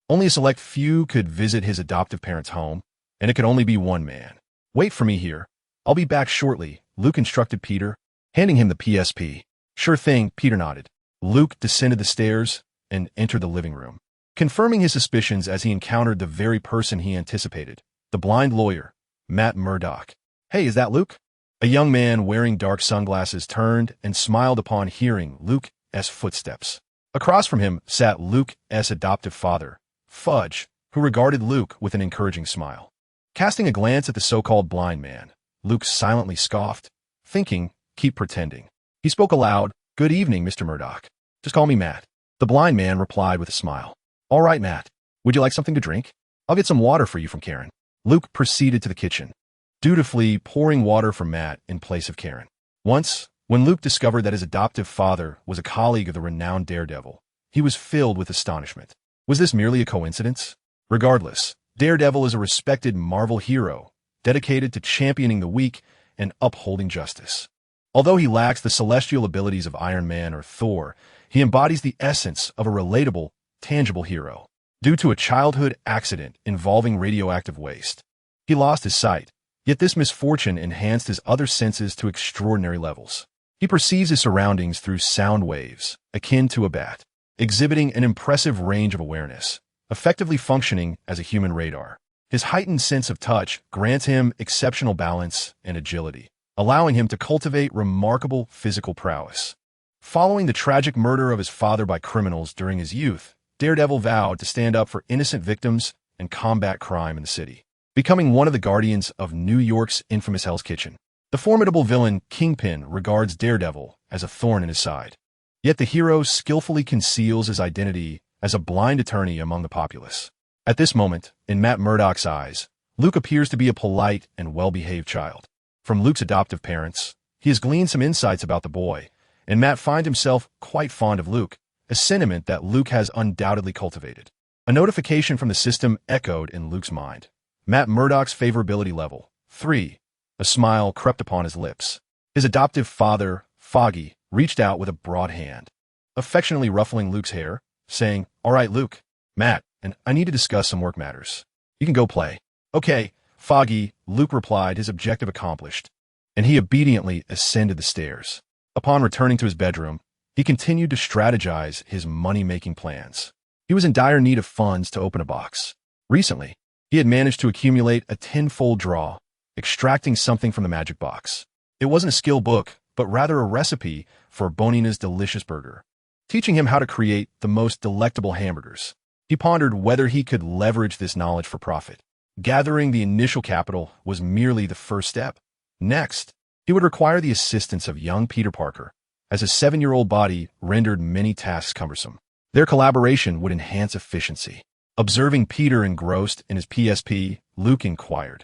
Only a select few could visit his adoptive parents' home, and it could only be one man. Wait for me here. I'll be back shortly, Luke instructed Peter, handing him the PSP. Sure thing, Peter nodded. Luke descended the stairs and entered the living room, confirming his suspicions as he encountered the very person he anticipated, the blind lawyer, Matt Murdock. Hey, is that Luke? A young man wearing dark sunglasses turned and smiled upon hearing Luke's footsteps. Across from him sat Luke's adoptive father, Fudge, who regarded Luke with an encouraging smile. Casting a glance at the so-called blind man, Luke silently scoffed, thinking, keep pretending. He spoke aloud, Good evening, Mr. Murdock. Just call me Matt. The blind man replied with a smile. All right, Matt. Would you like something to drink? I'll get some water for you from Karen. Luke proceeded to the kitchen, dutifully pouring water for Matt in place of Karen. Once, when Luke discovered that his adoptive father was a colleague of the renowned Daredevil, he was filled with astonishment. Was this merely a coincidence? Regardless, Daredevil is a respected Marvel hero, dedicated to championing the weak and upholding justice. Although he lacks the celestial abilities of Iron Man or Thor, he embodies the essence of a relatable, tangible hero. Due to a childhood accident involving radioactive waste, he lost his sight, yet this misfortune enhanced his other senses to extraordinary levels. He perceives his surroundings through sound waves, akin to a bat, exhibiting an impressive range of awareness, effectively functioning as a human radar. His heightened sense of touch grants him exceptional balance and agility, allowing him to cultivate remarkable physical prowess. Following the tragic murder of his father by criminals during his youth, Daredevil vowed to stand up for innocent victims and combat crime in the city, becoming one of the guardians of New York's infamous Hell's Kitchen. The formidable villain Kingpin regards Daredevil as a thorn in his side, yet the hero skillfully conceals his identity as a blind attorney among the populace. At this moment, in Matt Murdock's eyes, Luke appears to be a polite and well-behaved child. From Luke's adoptive parents, he has gleaned some insights about the boy, and Matt finds himself quite fond of Luke, a sentiment that Luke has undoubtedly cultivated. A notification from the system echoed in Luke's mind. Matt Murdock's favorability level, 3. A smile crept upon his lips. His adoptive father, Foggy, reached out with a broad hand, affectionately ruffling Luke's hair, saying, All right, Luke, Matt, and I need to discuss some work matters. You can go play. Okay, Foggy, Luke replied, his objective accomplished, and he obediently ascended the stairs. Upon returning to his bedroom, he continued to strategize his money-making plans. He was in dire need of funds to open a box. Recently, he had managed to accumulate a tenfold draw, extracting something from the magic box. It wasn't a skill book, but rather a recipe for Bonina's delicious burger, teaching him how to create the most delectable hamburgers. He pondered whether he could leverage this knowledge for profit. Gathering the initial capital was merely the first step. Next, He would require the assistance of young Peter Parker, as his 7-year-old body rendered many tasks cumbersome. Their collaboration would enhance efficiency. Observing Peter engrossed in his PSP, Luke inquired,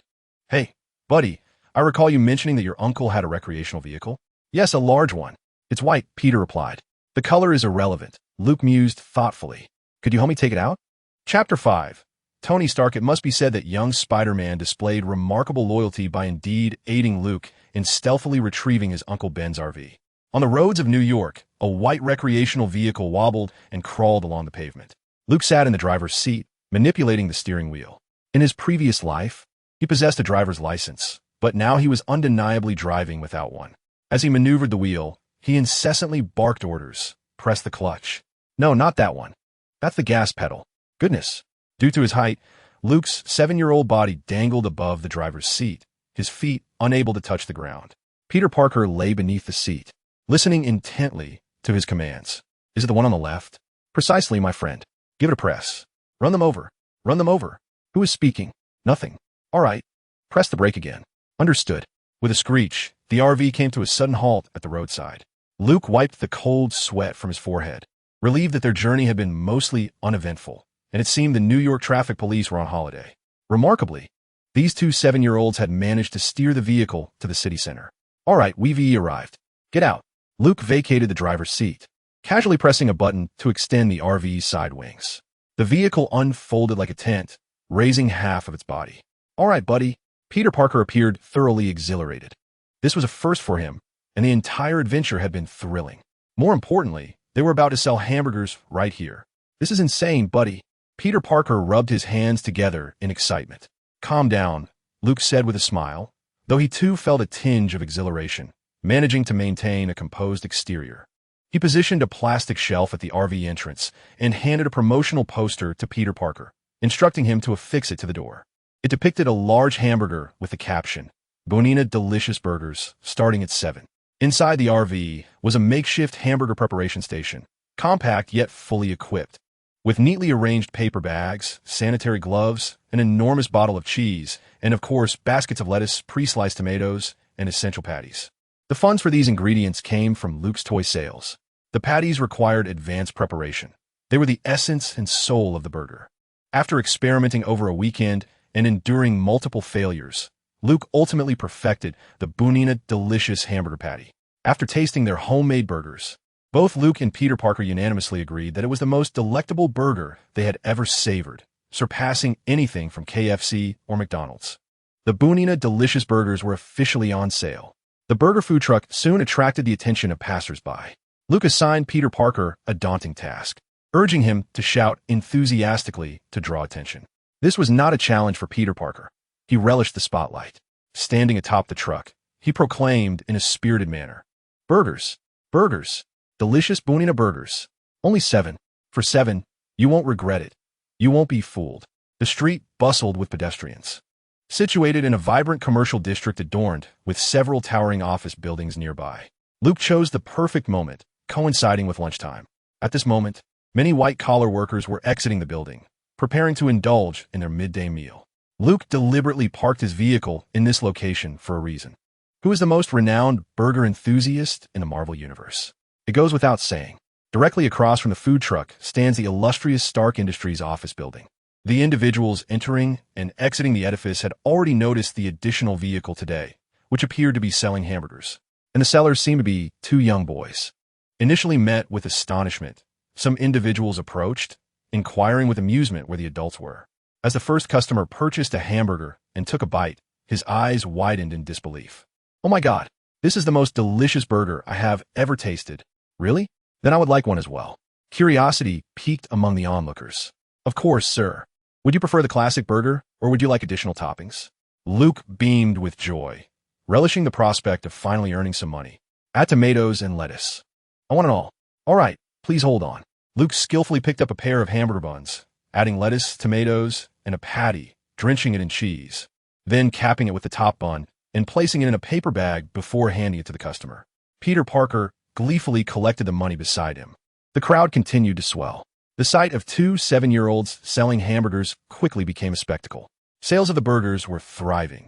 "Hey, buddy, I recall you mentioning that your uncle had a recreational vehicle?" "Yes, a large one. It's white," Peter replied. "The color is irrelevant," Luke mused thoughtfully. "Could you help me take it out?" Chapter 5. Tony Stark. It must be said that young Spider-Man displayed remarkable loyalty by indeed aiding Luke in stealthily retrieving his Uncle Ben's RV. On the roads of New York, a white recreational vehicle wobbled and crawled along the pavement. Luke sat in the driver's seat, manipulating the steering wheel. In his previous life, he possessed a driver's license, but now he was undeniably driving without one. As he maneuvered the wheel, he incessantly barked orders. "Press the clutch." "No, not that one. That's the gas pedal." "Goodness." Due to his height, Luke's 7-year-old body dangled above the driver's seat, his feet unable to touch the ground. Peter Parker lay beneath the seat, listening intently to his commands. "Is it the one on the left?" "Precisely, my friend. Give it a press." "Run them over. Run them over." "Who is speaking?" "Nothing." "All right. Press the brake again." "Understood." With a screech, the RV came to a sudden halt at the roadside. Luke wiped the cold sweat from his forehead, relieved that their journey had been mostly uneventful, and it seemed the New York traffic police were on holiday. Remarkably, these two 7-year-olds had managed to steer the vehicle to the city center. "All right, we've arrived. Get out." Luke vacated the driver's seat, casually pressing a button to extend the RV's side wings. The vehicle unfolded like a tent, raising half of its body. "All right, buddy." Peter Parker appeared thoroughly exhilarated. This was a first for him, and the entire adventure had been thrilling. More importantly, they were about to sell hamburgers right here. "This is insane, buddy." Peter Parker rubbed his hands together in excitement. "Calm down," Luke said with a smile, though he too felt a tinge of exhilaration, managing to maintain a composed exterior. He positioned a plastic shelf at the RV entrance and handed a promotional poster to Peter Parker, instructing him to affix it to the door. It depicted a large hamburger with the caption, "Bonina Delicious Burgers, starting at 7. Inside the RV was a makeshift hamburger preparation station, compact yet fully equipped, with neatly arranged paper bags, sanitary gloves, an enormous bottle of cheese, and of course, baskets of lettuce, pre-sliced tomatoes, and essential patties. The funds for these ingredients came from Luke's toy sales. The patties required advanced preparation. They were the essence and soul of the burger. After experimenting over a weekend and enduring multiple failures, Luke ultimately perfected the Bonina Delicious hamburger patty. After tasting their homemade burgers, both Luke and Peter Parker unanimously agreed that it was the most delectable burger they had ever savored, surpassing anything from KFC or McDonald's. The Bonina Delicious burgers were officially on sale. The burger food truck soon attracted the attention of passers-by. Luke assigned Peter Parker a daunting task, urging him to shout enthusiastically to draw attention. This was not a challenge for Peter Parker. He relished the spotlight. Standing atop the truck, he proclaimed in a spirited manner, "Burgers, burgers, delicious Bonina burgers. Only 7. For 7, you won't regret it. You won't be fooled." The street bustled with pedestrians. Situated in a vibrant commercial district adorned with several towering office buildings nearby, Luke chose the perfect moment, coinciding with lunchtime. At this moment, many white-collar workers were exiting the building, preparing to indulge in their midday meal. Luke deliberately parked his vehicle in this location for a reason. Who is the most renowned burger enthusiast in the Marvel Universe? It goes without saying. Directly across from the food truck stands the illustrious Stark Industries office building. The individuals entering and exiting the edifice had already noticed the additional vehicle today, which appeared to be selling hamburgers, and the sellers seemed to be 2 young boys. Initially met with astonishment, some individuals approached, inquiring with amusement where the adults were. As the first customer purchased a hamburger and took a bite, his eyes widened in disbelief. "Oh my God, this is the most delicious burger I have ever tasted." "Really? Then I would like one as well." Curiosity piqued among the onlookers. "Of course, sir. Would you prefer the classic burger, or would you like additional toppings?" Luke beamed with joy, relishing the prospect of finally earning some money. "Add tomatoes and lettuce." "I want it all." "All right, please hold on." Luke skillfully picked up a pair of hamburger buns, adding lettuce, tomatoes, and a patty, drenching it in cheese, then capping it with the top bun and placing it in a paper bag before handing it to the customer. Peter Parker gleefully collected the money beside him. The crowd continued to swell. The sight of 2 7-year-olds selling hamburgers quickly became a spectacle. Sales of the burgers were thriving.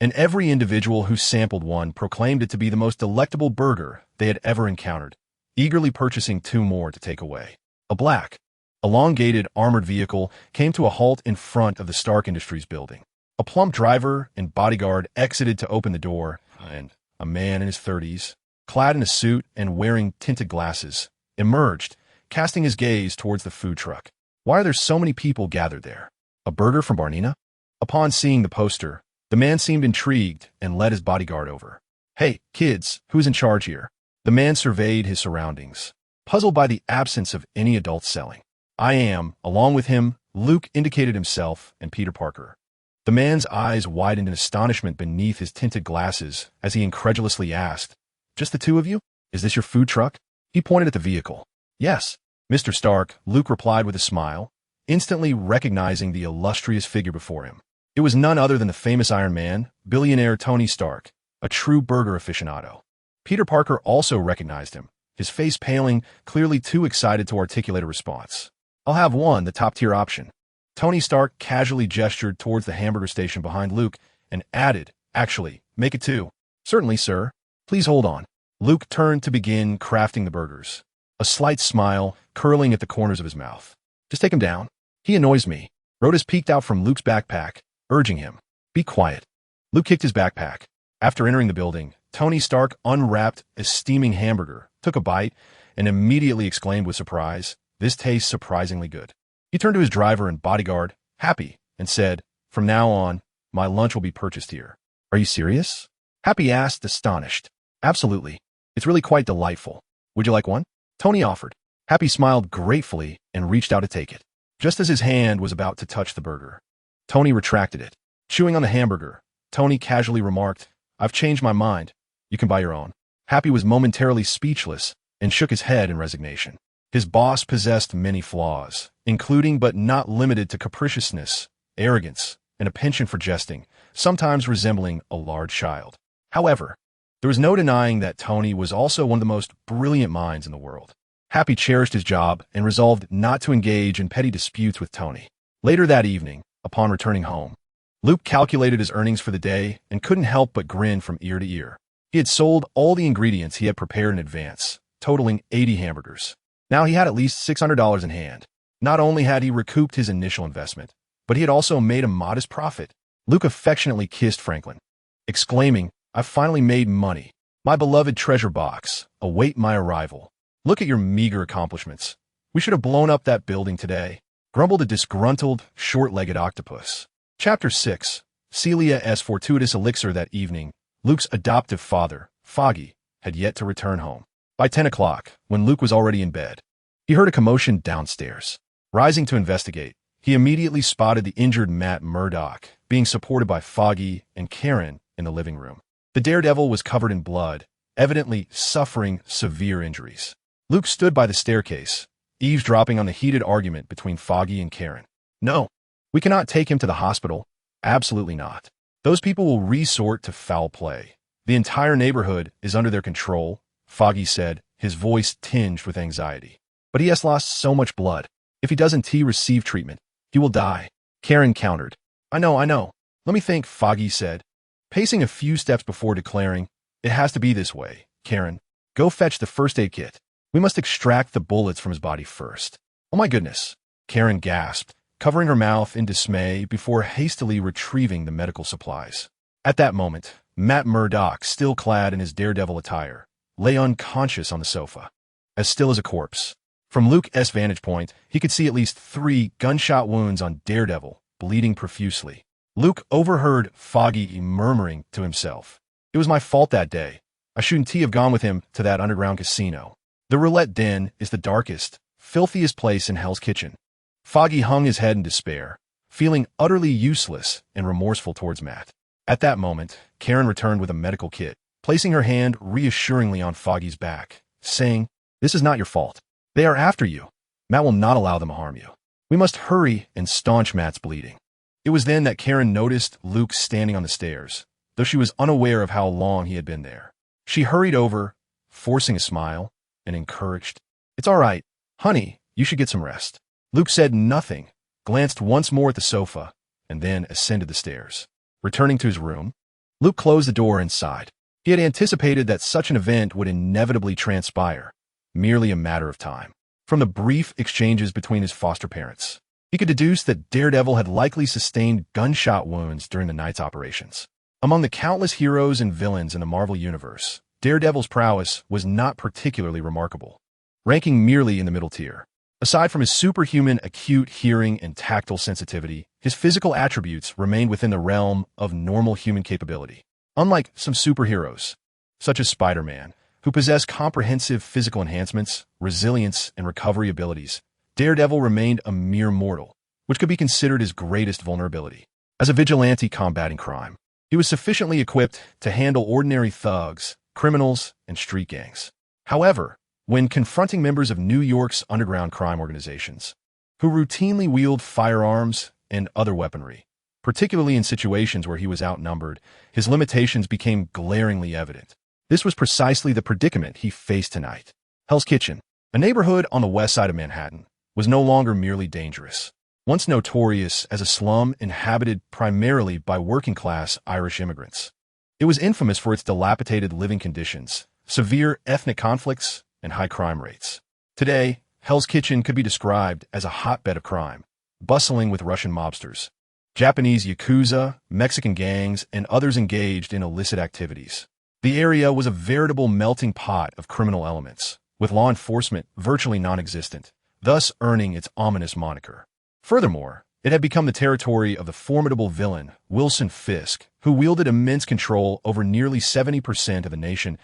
and every individual who sampled one proclaimed it to be the most delectable burger they had ever encountered, eagerly purchasing 2 more to take away. A black, elongated armored vehicle came to a halt in front of the Stark Industries building. A plump driver and bodyguard exited to open the door, and a man in his 30s, clad in a suit and wearing tinted glasses, emerged, casting his gaze towards the food truck. Why are there so many people gathered there? A burger from Barnina? Upon seeing the poster, the man seemed intrigued and led his bodyguard over. Hey, kids, who's in charge here? The man surveyed his surroundings, puzzled by the absence of any adults selling. I am, along with him. Luke indicated himself and Peter Parker. The man's eyes widened in astonishment beneath his tinted glasses as he incredulously asked, Just the 2 of you? Is this your food truck? He pointed at the vehicle. Yes, Mr. Stark, Luke replied with a smile, instantly recognizing the illustrious figure before him. It was none other than the famous Iron Man, billionaire Tony Stark, a true burger aficionado. Peter Parker also recognized him, his face paling, clearly too excited to articulate a response. I'll have one, the top-tier option. Tony Stark casually gestured towards the hamburger station behind Luke and added, Actually, make it 2. Certainly, sir. Please hold on. Luke turned to begin crafting the burgers, a slight smile curling at the corners of his mouth. Just take him down. He annoys me. Rotos peeked out from Luke's backpack, urging him. Be quiet. Luke kicked his backpack. After entering the building, Tony Stark unwrapped a steaming hamburger, took a bite, and immediately exclaimed with surprise, This tastes surprisingly good. He turned to his driver and bodyguard, Happy, and said, From now on, my lunch will be purchased here. Are you serious? Happy asked, astonished. Absolutely. It's really quite delightful. Would you like one? Tony offered. Happy smiled gratefully and reached out to take it. Just as his hand was about to touch the burger, Tony retracted it. Chewing on the hamburger, Tony casually remarked, I've changed my mind. You can buy your own. Happy was momentarily speechless and shook his head in resignation. His boss possessed many flaws, including but not limited to capriciousness, arrogance, and a penchant for jesting, sometimes resembling a large child. However, there was no denying that Tony was also one of the most brilliant minds in the world. Happy cherished his job and resolved not to engage in petty disputes with Tony. Later that evening, upon returning home, Luke calculated his earnings for the day and couldn't help but grin from ear to ear. He had sold all the ingredients he had prepared in advance, totaling 80 hamburgers. Now he had at least $600 in hand. Not only had he recouped his initial investment, but he had also made a modest profit. Luke affectionately kissed Franklin, exclaiming, I've finally made money. My beloved treasure box, await my arrival. Look at your meager accomplishments. We should have blown up that building today, grumbled a disgruntled, short-legged octopus. Chapter 6. Celia's fortuitous elixir. That evening, Luke's adoptive father, Foggy, had yet to return home. By 10 o'clock, when Luke was already in bed, he heard a commotion downstairs. Rising to investigate, he immediately spotted the injured Matt Murdock being supported by Foggy and Karen in the living room. The daredevil was covered in blood, evidently suffering severe injuries. Luke stood by the staircase, eavesdropping on the heated argument between Foggy and Karen. No, we cannot take him to the hospital. Absolutely not. Those people will resort to foul play. The entire neighborhood is under their control, Foggy said, his voice tinged with anxiety. But he has lost so much blood. If he doesn't receive treatment, he will die. Karen countered. I know. Let me think, Foggy said, pacing a few steps before declaring, It has to be this way. Karen, go fetch the first aid kit. We must extract the bullets from his body first. Oh my goodness, Karen gasped, covering her mouth in dismay before hastily retrieving the medical supplies. At that moment, Matt Murdock, still clad in his daredevil attire, lay unconscious on the sofa, as still as a corpse. From Luke's vantage point, he could see at least 3 gunshot wounds on Daredevil, bleeding profusely. Luke overheard Foggy murmuring to himself, It was my fault that day. I shouldn't have gone with him to that underground casino. The roulette den is the darkest, filthiest place in Hell's Kitchen. Foggy hung his head in despair, feeling utterly useless and remorseful towards Matt. At that moment, Karen returned with a medical kit, placing her hand reassuringly on Foggy's back, saying, This is not your fault. They are after you. Matt will not allow them to harm you. We must hurry and staunch Matt's bleeding. It was then that Karen noticed Luke standing on the stairs, though she was unaware of how long he had been there. She hurried over, forcing a smile, and encouraged, It's all right. Honey, you should get some rest. Luke said nothing, glanced once more at the sofa, and then ascended the stairs. Returning to his room, Luke closed the door and sighed. He had anticipated that such an event would inevitably transpire, merely a matter of time. From the brief exchanges between his foster parents, he could deduce that Daredevil had likely sustained gunshot wounds during the night's operations. Among the countless heroes and villains in the Marvel Universe, Daredevil's prowess was not particularly remarkable, ranking merely in the middle tier. Aside from his superhuman acute hearing and tactile sensitivity, his physical attributes remained within the realm of normal human capability. Unlike some superheroes, such as Spider-Man, who possess comprehensive physical enhancements, resilience, and recovery abilities, Daredevil remained a mere mortal, which could be considered his greatest vulnerability. As a vigilante combating crime, he was sufficiently equipped to handle ordinary thugs, criminals, and street gangs. However, when confronting members of New York's underground crime organizations, who routinely wield firearms and other weaponry, particularly in situations where he was outnumbered, his limitations became glaringly evident. This was precisely the predicament he faced tonight. Hell's Kitchen, a neighborhood on the west side of Manhattan, was no longer merely dangerous. Once notorious as a slum inhabited primarily by working-class Irish immigrants, it was infamous for its dilapidated living conditions, severe ethnic conflicts, and high crime rates. Today, Hell's Kitchen could be described as a hotbed of crime, bustling with Russian mobsters, Japanese yakuza, Mexican gangs, and others engaged in illicit activities. The area was a veritable melting pot of criminal elements, with law enforcement virtually non-existent, thus earning its ominous moniker. Furthermore, it had become the territory of the formidable villain, Wilson Fisk, who wielded immense control over nearly 70% of the nation's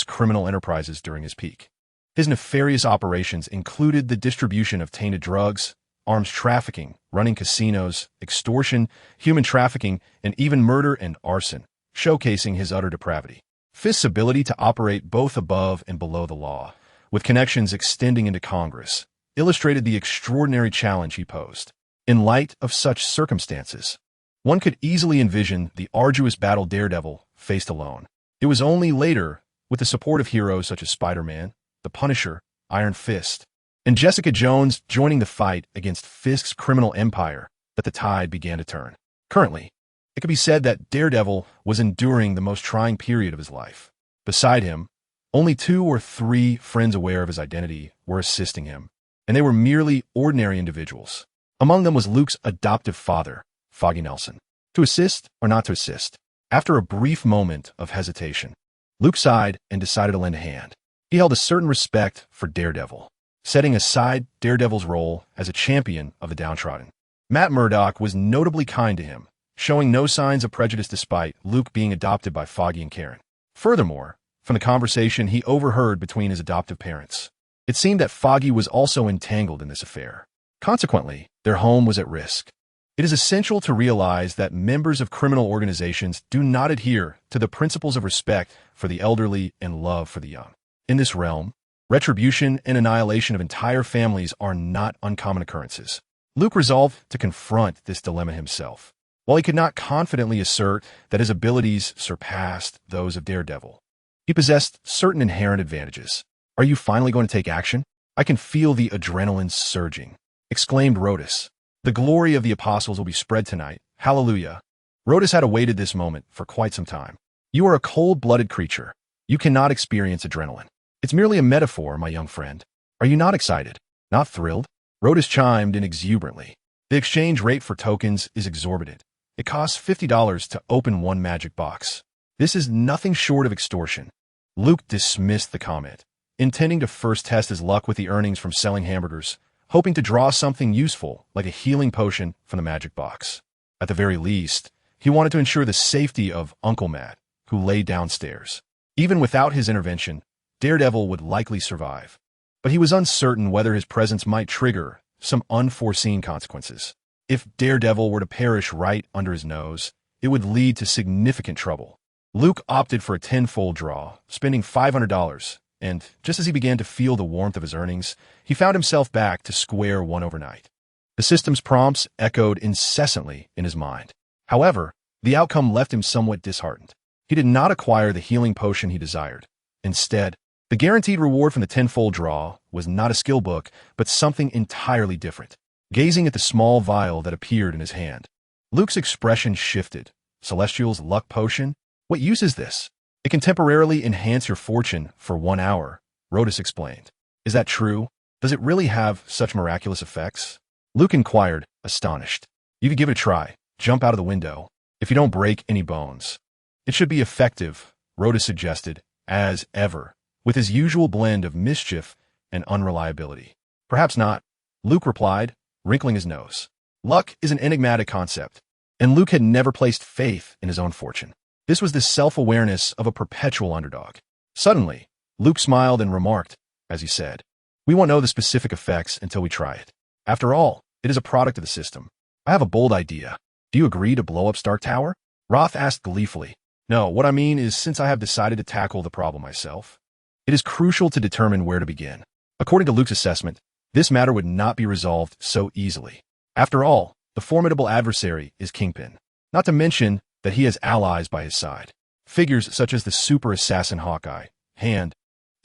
criminal enterprises during his peak. His nefarious operations included the distribution of tainted drugs, arms trafficking, running casinos, extortion, human trafficking, and even murder and arson, showcasing his utter depravity. Fisk's ability to operate both above and below the law, with connections extending into Congress, illustrated the extraordinary challenge he posed. In light of such circumstances, one could easily envision the arduous battle Daredevil faced alone. It was only later, with the support of heroes such as Spider-Man, the Punisher, Iron Fist, and Jessica Jones joining the fight against Fisk's criminal empire, that the tide began to turn. Currently, it could be said that Daredevil was enduring the most trying period of his life. Beside him, only 2 or 3 friends aware of his identity were assisting him, and they were merely ordinary individuals. Among them was Luke's adoptive father, Foggy Nelson. To assist or not to assist? After a brief moment of hesitation, Luke sighed and decided to lend a hand. He held a certain respect for Daredevil, setting aside Daredevil's role as a champion of the downtrodden. Matt Murdock was notably kind to him, showing no signs of prejudice despite Luke being adopted by Foggy and Karen. Furthermore, from the conversation he overheard between his adoptive parents, it seemed that Foggy was also entangled in this affair. Consequently, their home was at risk. It is essential to realize that members of criminal organizations do not adhere to the principles of respect for the elderly and love for the young. In this realm, retribution and annihilation of entire families are not uncommon occurrences. Luke resolved to confront this dilemma himself. While he could not confidently assert that his abilities surpassed those of Daredevil, he possessed certain inherent advantages. "Are you finally going to take action? I can feel the adrenaline surging," exclaimed Rotos. "The glory of the apostles will be spread tonight. Hallelujah." Rotos had awaited this moment for quite some time. "You are a cold-blooded creature. You cannot experience adrenaline. It's merely a metaphor, my young friend. Are you not excited? Not thrilled?" Rotos chimed in exuberantly. "The exchange rate for tokens is exorbitant. It costs $50 to open one magic box. This is nothing short of extortion." Luke dismissed the comment, intending to first test his luck with the earnings from selling hamburgers, hoping to draw something useful like a healing potion from the magic box. At the very least, he wanted to ensure the safety of Uncle Matt, who lay downstairs. Even without his intervention, Daredevil would likely survive, but he was uncertain whether his presence might trigger some unforeseen consequences. If Daredevil were to perish right under his nose, it would lead to significant trouble. Luke opted for a tenfold draw, spending $500, and just as he began to feel the warmth of his earnings, he found himself back to square one overnight. The system's prompts echoed incessantly in his mind. However, the outcome left him somewhat disheartened. He did not acquire the healing potion he desired. Instead, the guaranteed reward from the tenfold draw was not a skill book, but something entirely different. Gazing at the small vial that appeared in his hand, Luke's expression shifted. Celestial's luck potion? What use is this? It can temporarily enhance your fortune for 1 hour, Rotos explained. Is that true? Does it really have such miraculous effects? Luke inquired, astonished. You could give it a try. Jump out of the window. If you don't break any bones. It should be effective, Rotos suggested, as ever, with his usual blend of mischief and unreliability. Perhaps not, Luke replied, wrinkling his nose. Luck is an enigmatic concept, and Luke had never placed faith in his own fortune. This was the self-awareness of a perpetual underdog. Suddenly, Luke smiled and remarked, as he said, we won't know the specific effects until we try it. After all, it is a product of the system. I have a bold idea. Do you agree to blow up Stark Tower? Roth asked gleefully. No, what I mean is since I have decided to tackle the problem myself, it is crucial to determine where to begin. According to Luke's assessment, this matter would not be resolved so easily. After all, the formidable adversary is Kingpin. Not to mention that he has allies by his side. Figures such as the super assassin Hawkeye, Hand,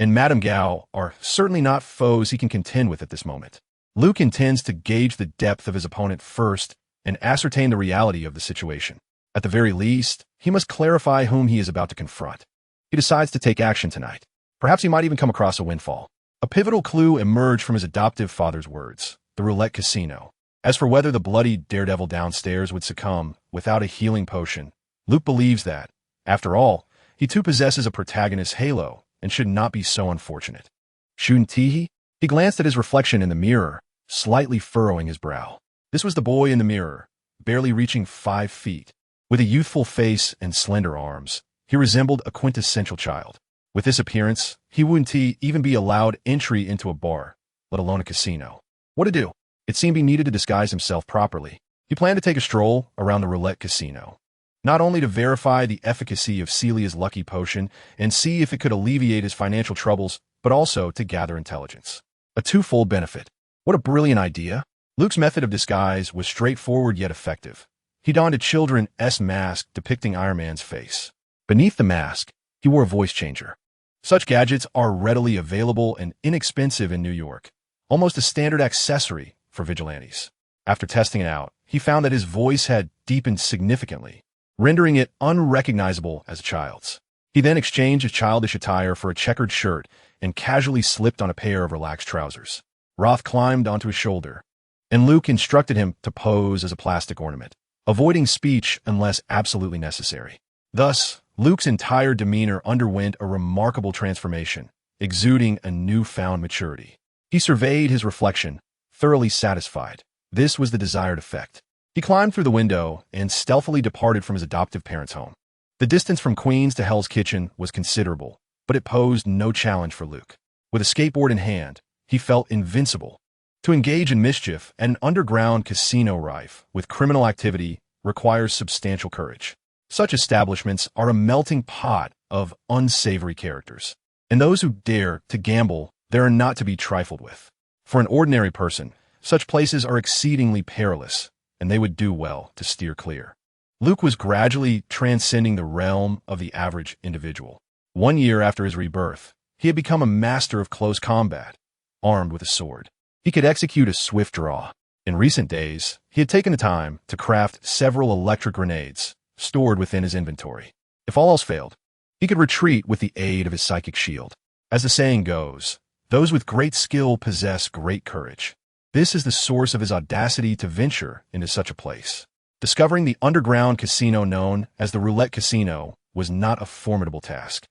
and Madame Gao are certainly not foes he can contend with at this moment. Luke intends to gauge the depth of his opponent first and ascertain the reality of the situation. At the very least, he must clarify whom he is about to confront. He decides to take action tonight. Perhaps he might even come across a windfall. A pivotal clue emerged from his adoptive father's words, the roulette casino. As for whether the bloody daredevil downstairs would succumb without a healing potion, Luke believes that, after all, he too possesses a protagonist's halo and should not be so unfortunate. Shouldn't he? He glanced at his reflection in the mirror, slightly furrowing his brow. This was the boy in the mirror, barely reaching 5 feet. With a youthful face and slender arms, he resembled a quintessential child. With this appearance, he wouldn't even be allowed entry into a bar, let alone a casino. What to do? It seemed he needed to disguise himself properly. He planned to take a stroll around the roulette casino, not only to verify the efficacy of Celia's lucky potion and see if it could alleviate his financial troubles, but also to gather intelligence. A twofold benefit. What a brilliant idea. Luke's method of disguise was straightforward yet effective. He donned a children's mask depicting Iron Man's face. Beneath the mask, he wore a voice changer. Such gadgets are readily available and inexpensive in New York, almost a standard accessory for vigilantes. After testing it out, he found that his voice had deepened significantly, rendering it unrecognizable as a child's. He then exchanged his childish attire for a checkered shirt and casually slipped on a pair of relaxed trousers. Roth climbed onto his shoulder, and Luke instructed him to pose as a plastic ornament, avoiding speech unless absolutely necessary. Thus, Luke's entire demeanor underwent a remarkable transformation, exuding a newfound maturity. He surveyed his reflection, thoroughly satisfied. This was the desired effect. He climbed through the window and stealthily departed from his adoptive parents' home. The distance from Queens to Hell's Kitchen was considerable, but it posed no challenge for Luke. With a skateboard in hand, he felt invincible. To engage in mischief at an underground casino rife with criminal activity requires substantial courage. Such establishments are a melting pot of unsavory characters, and those who dare to gamble there are not to be trifled with. For an ordinary person, such places are exceedingly perilous, and they would do well to steer clear. Luke was gradually transcending the realm of the average individual. 1 year after his rebirth, he had become a master of close combat, armed with a sword. He could execute a swift draw. In recent days, he had taken the time to craft several electric grenades stored within his inventory. If all else failed, he could retreat with the aid of his psychic shield. As the saying goes, those with great skill possess great courage. This is the source of his audacity to venture into such a place. Discovering the underground casino known as the Roulette Casino was not a formidable task.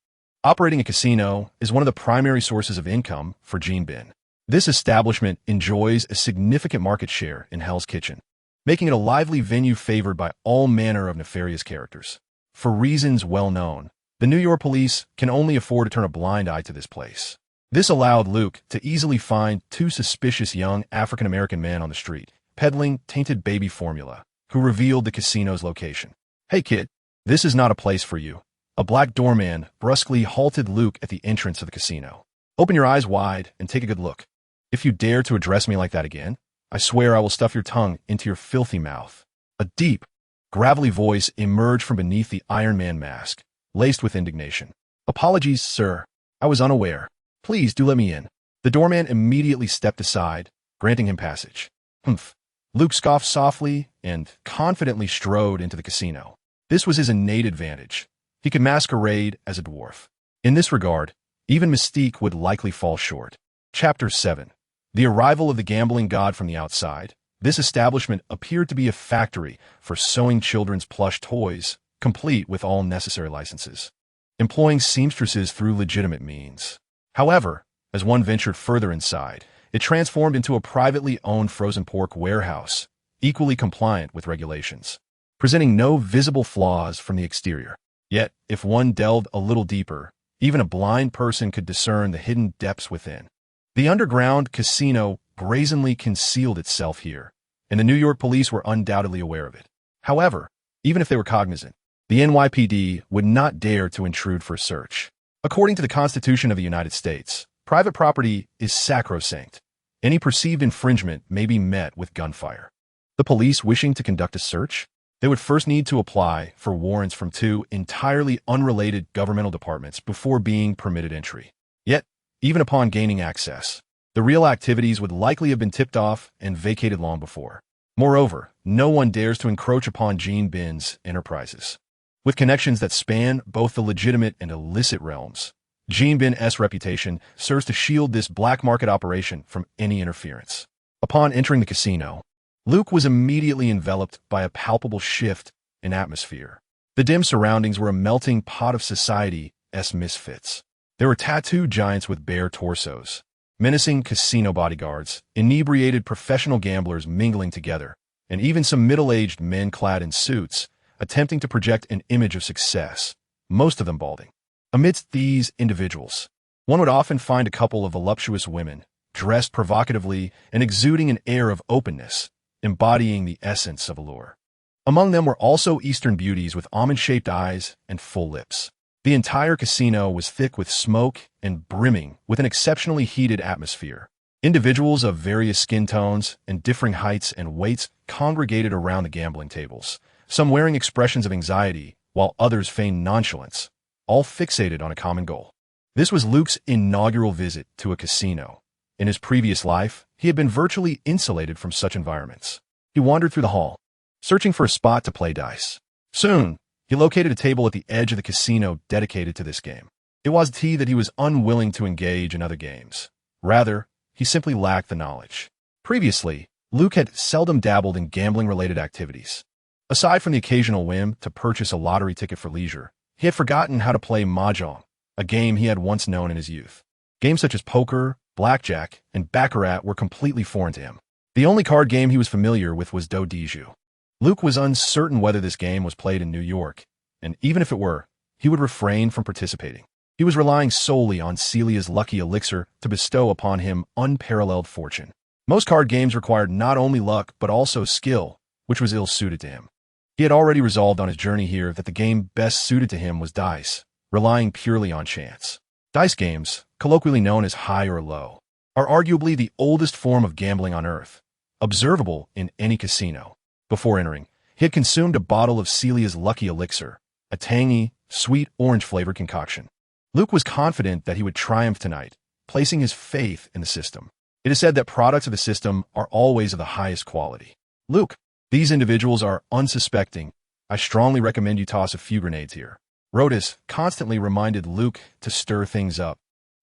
Operating a casino is one of the primary sources of income for Gene Bin. This establishment enjoys a significant market share in Hell's Kitchen, making it a lively venue favored by all manner of nefarious characters. For reasons well known, the New York police can only afford to turn a blind eye to this place. This allowed Luke to easily find 2 suspicious young African-American men on the street, peddling tainted baby formula, who revealed the casino's location. Hey kid, this is not a place for you. A black doorman brusquely halted Luke at the entrance of the casino. Open your eyes wide and take a good look. If you dare to address me like that again, I swear I will stuff your tongue into your filthy mouth. A deep, gravelly voice emerged from beneath the Iron Man mask, laced with indignation. Apologies, sir. I was unaware. Please do let me in. The doorman immediately stepped aside, granting him passage. Humph. Luke scoffed softly and confidently strode into the casino. This was his innate advantage. he could masquerade as a dwarf. In this regard, even Mystique would likely fall short. Chapter 7. The arrival of the gambling god from the outside. This establishment appeared to be a factory for sewing children's plush toys, complete with all necessary licenses, employing seamstresses through legitimate means. However, as one ventured further inside, it transformed into a privately owned frozen pork warehouse, equally compliant with regulations, presenting no visible flaws from the exterior. Yet, if one delved a little deeper, even a blind person could discern the hidden depths within. The underground casino brazenly concealed itself here, and the New York police were undoubtedly aware of it. However, even if they were cognizant, the NYPD would not dare to intrude for a search. According to the Constitution of the United States, private property is sacrosanct. Any perceived infringement may be met with gunfire. The police wishing to conduct a search, they would first need to apply for warrants from two entirely unrelated governmental departments before being permitted entry. Yet, even upon gaining access, the real activities would likely have been tipped off and vacated long before. Moreover, no one dares to encroach upon Gene Bin's enterprises. With connections that span both the legitimate and illicit realms, Gene Bin's reputation serves to shield this black market operation from any interference. Upon entering the casino, Luke was immediately enveloped by a palpable shift in atmosphere. The dim surroundings were a melting pot of society's misfits. There were tattooed giants with bare torsos, menacing casino bodyguards, inebriated professional gamblers mingling together, and even some middle-aged men clad in suits, attempting to project an image of success, most of them balding. Amidst these individuals, one would often find a couple of voluptuous women, dressed provocatively and exuding an air of openness, embodying the essence of allure. Among them were also Eastern beauties with almond-shaped eyes and full lips. The entire casino was thick with smoke and brimming with an exceptionally heated atmosphere. Individuals of various skin tones and differing heights and weights congregated around the gambling tables, some wearing expressions of anxiety, while others feigned nonchalance, all fixated on a common goal. This was Luke's inaugural visit to a casino. In his previous life, he had been virtually insulated from such environments. He wandered through the hall, searching for a spot to play dice. Soon, he located a table at the edge of the casino dedicated to this game. It was that he was unwilling to engage in other games. Rather, he simply lacked the knowledge. Previously, Luke had seldom dabbled in gambling-related activities. Aside from the occasional whim to purchase a lottery ticket for leisure, he had forgotten how to play mahjong, a game he had once known in his youth. Games such as poker, blackjack, and baccarat were completely foreign to him. The only card game he was familiar with was do de jeu. Luke was uncertain whether this game was played in New York, and even if it were, he would refrain from participating. He was relying solely on Celia's lucky elixir to bestow upon him unparalleled fortune. Most card games required not only luck but also skill, which was ill-suited to him. He had already resolved on his journey here that the game best suited to him was dice, relying purely on chance. Dice games, colloquially known as high or low, are arguably the oldest form of gambling on Earth, observable in any casino. Before entering, he had consumed a bottle of Celia's lucky elixir, a tangy, sweet orange-flavored concoction. Luke was confident that he would triumph tonight, placing his faith in the system. It is said that products of the system are always of the highest quality. Luke, these individuals are unsuspecting. I strongly recommend you toss a few grenades here. Rotos constantly reminded Luke to stir things up,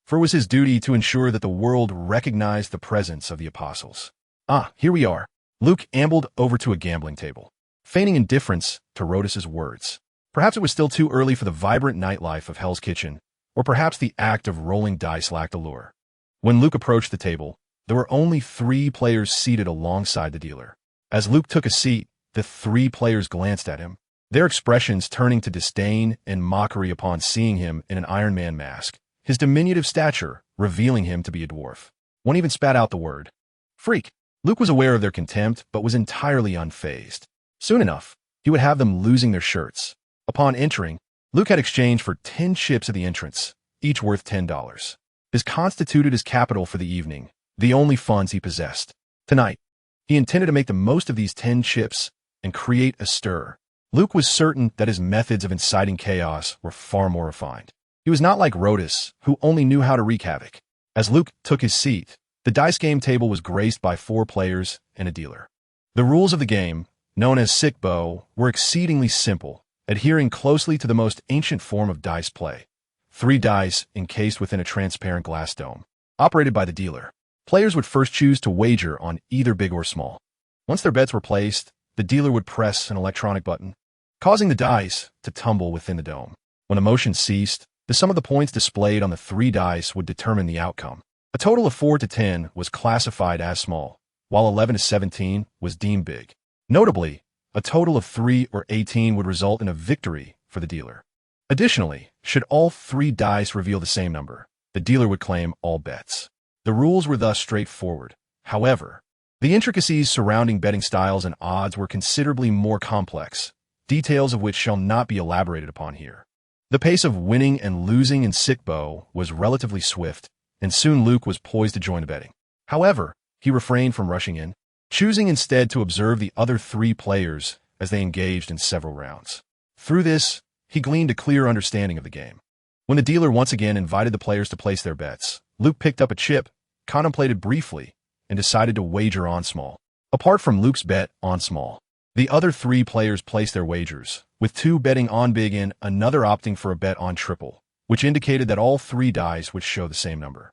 for it was his duty to ensure that the world recognized the presence of the apostles. Ah, here we are. Luke ambled over to a gambling table, feigning indifference to Rotos' words. Perhaps it was still too early for the vibrant nightlife of Hell's Kitchen, or perhaps the act of rolling dice lacked allure. When Luke approached the table, there were only 3 players seated alongside the dealer. As Luke took a seat, the 3 players glanced at him, their expressions turning to disdain and mockery upon seeing him in an Iron Man mask, his diminutive stature revealing him to be a dwarf. One even spat out the word freak. Luke was aware of their contempt, but was entirely unfazed. Soon enough, he would have them losing their shirts. Upon entering, Luke had exchanged for 10 chips at the entrance, each worth $10. This constituted his capital for the evening, the only funds he possessed. Tonight, he intended to make the most of these 10 chips and create a stir. Luke was certain that his methods of inciting chaos were far more refined. He was not like Rotos, who only knew how to wreak havoc. As Luke took his seat, the dice game table was graced by 4 players and a dealer. The rules of the game, known as sick bow, were exceedingly simple, adhering closely to the most ancient form of dice play. 3 dice encased within a transparent glass dome, operated by the dealer. Players would first choose to wager on either big or small. Once their bets were placed, the dealer would press an electronic button, causing the dice to tumble within the dome. When the motion ceased, the sum of the points displayed on the 3 dice would determine the outcome. A total of 4 to 10 was classified as small, while 11 to 17 was deemed big. Notably, a total of 3 or 18 would result in a victory for the dealer. Additionally, should all 3 dice reveal the same number, the dealer would claim all bets. The rules were thus straightforward. However, the intricacies surrounding betting styles and odds were considerably more complex, details of which shall not be elaborated upon here. The pace of winning and losing in Sickbow was relatively swift, and soon Luke was poised to join the betting. However, he refrained from rushing in, choosing instead to observe the other 3 players as they engaged in several rounds. Through this, he gleaned a clear understanding of the game. When the dealer once again invited the players to place their bets, Luke picked up a chip, contemplated briefly, and decided to wager on small. Apart from Luke's bet on small, the other 3 players placed their wagers, with 2 betting on big and another opting for a bet on triple, which indicated that all 3 dice would show the same number,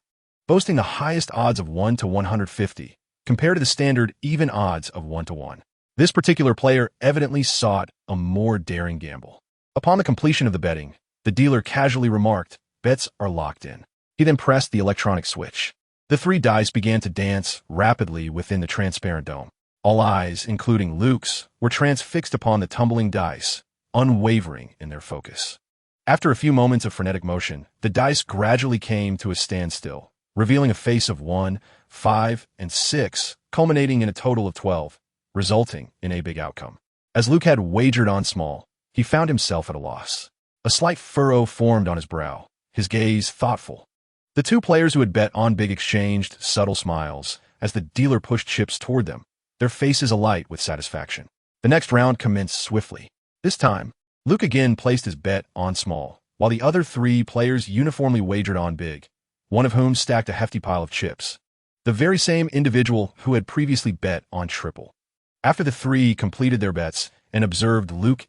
boasting the highest odds of 1 to 150, compared to the standard even odds of 1 to 1. This particular player evidently sought a more daring gamble. Upon the completion of the betting, the dealer casually remarked, "Bets are locked in." He then pressed the electronic switch. The 3 dice began to dance rapidly within the transparent dome. All eyes, including Luke's, were transfixed upon the tumbling dice, unwavering in their focus. After a few moments of frenetic motion, the dice gradually came to a standstill, revealing a face of 1, 5, and 6, culminating in a total of 12, resulting in a big outcome. As Luke had wagered on small, he found himself at a loss. A slight furrow formed on his brow, his gaze thoughtful. The 2 players who had bet on big exchanged subtle smiles as the dealer pushed chips toward them, their faces alight with satisfaction. The next round commenced swiftly. This time, Luke again placed his bet on small, while the other 3 players uniformly wagered on big, one of whom stacked a hefty pile of chips, the very same individual who had previously bet on triple. After the 3 completed their bets and observed Luke's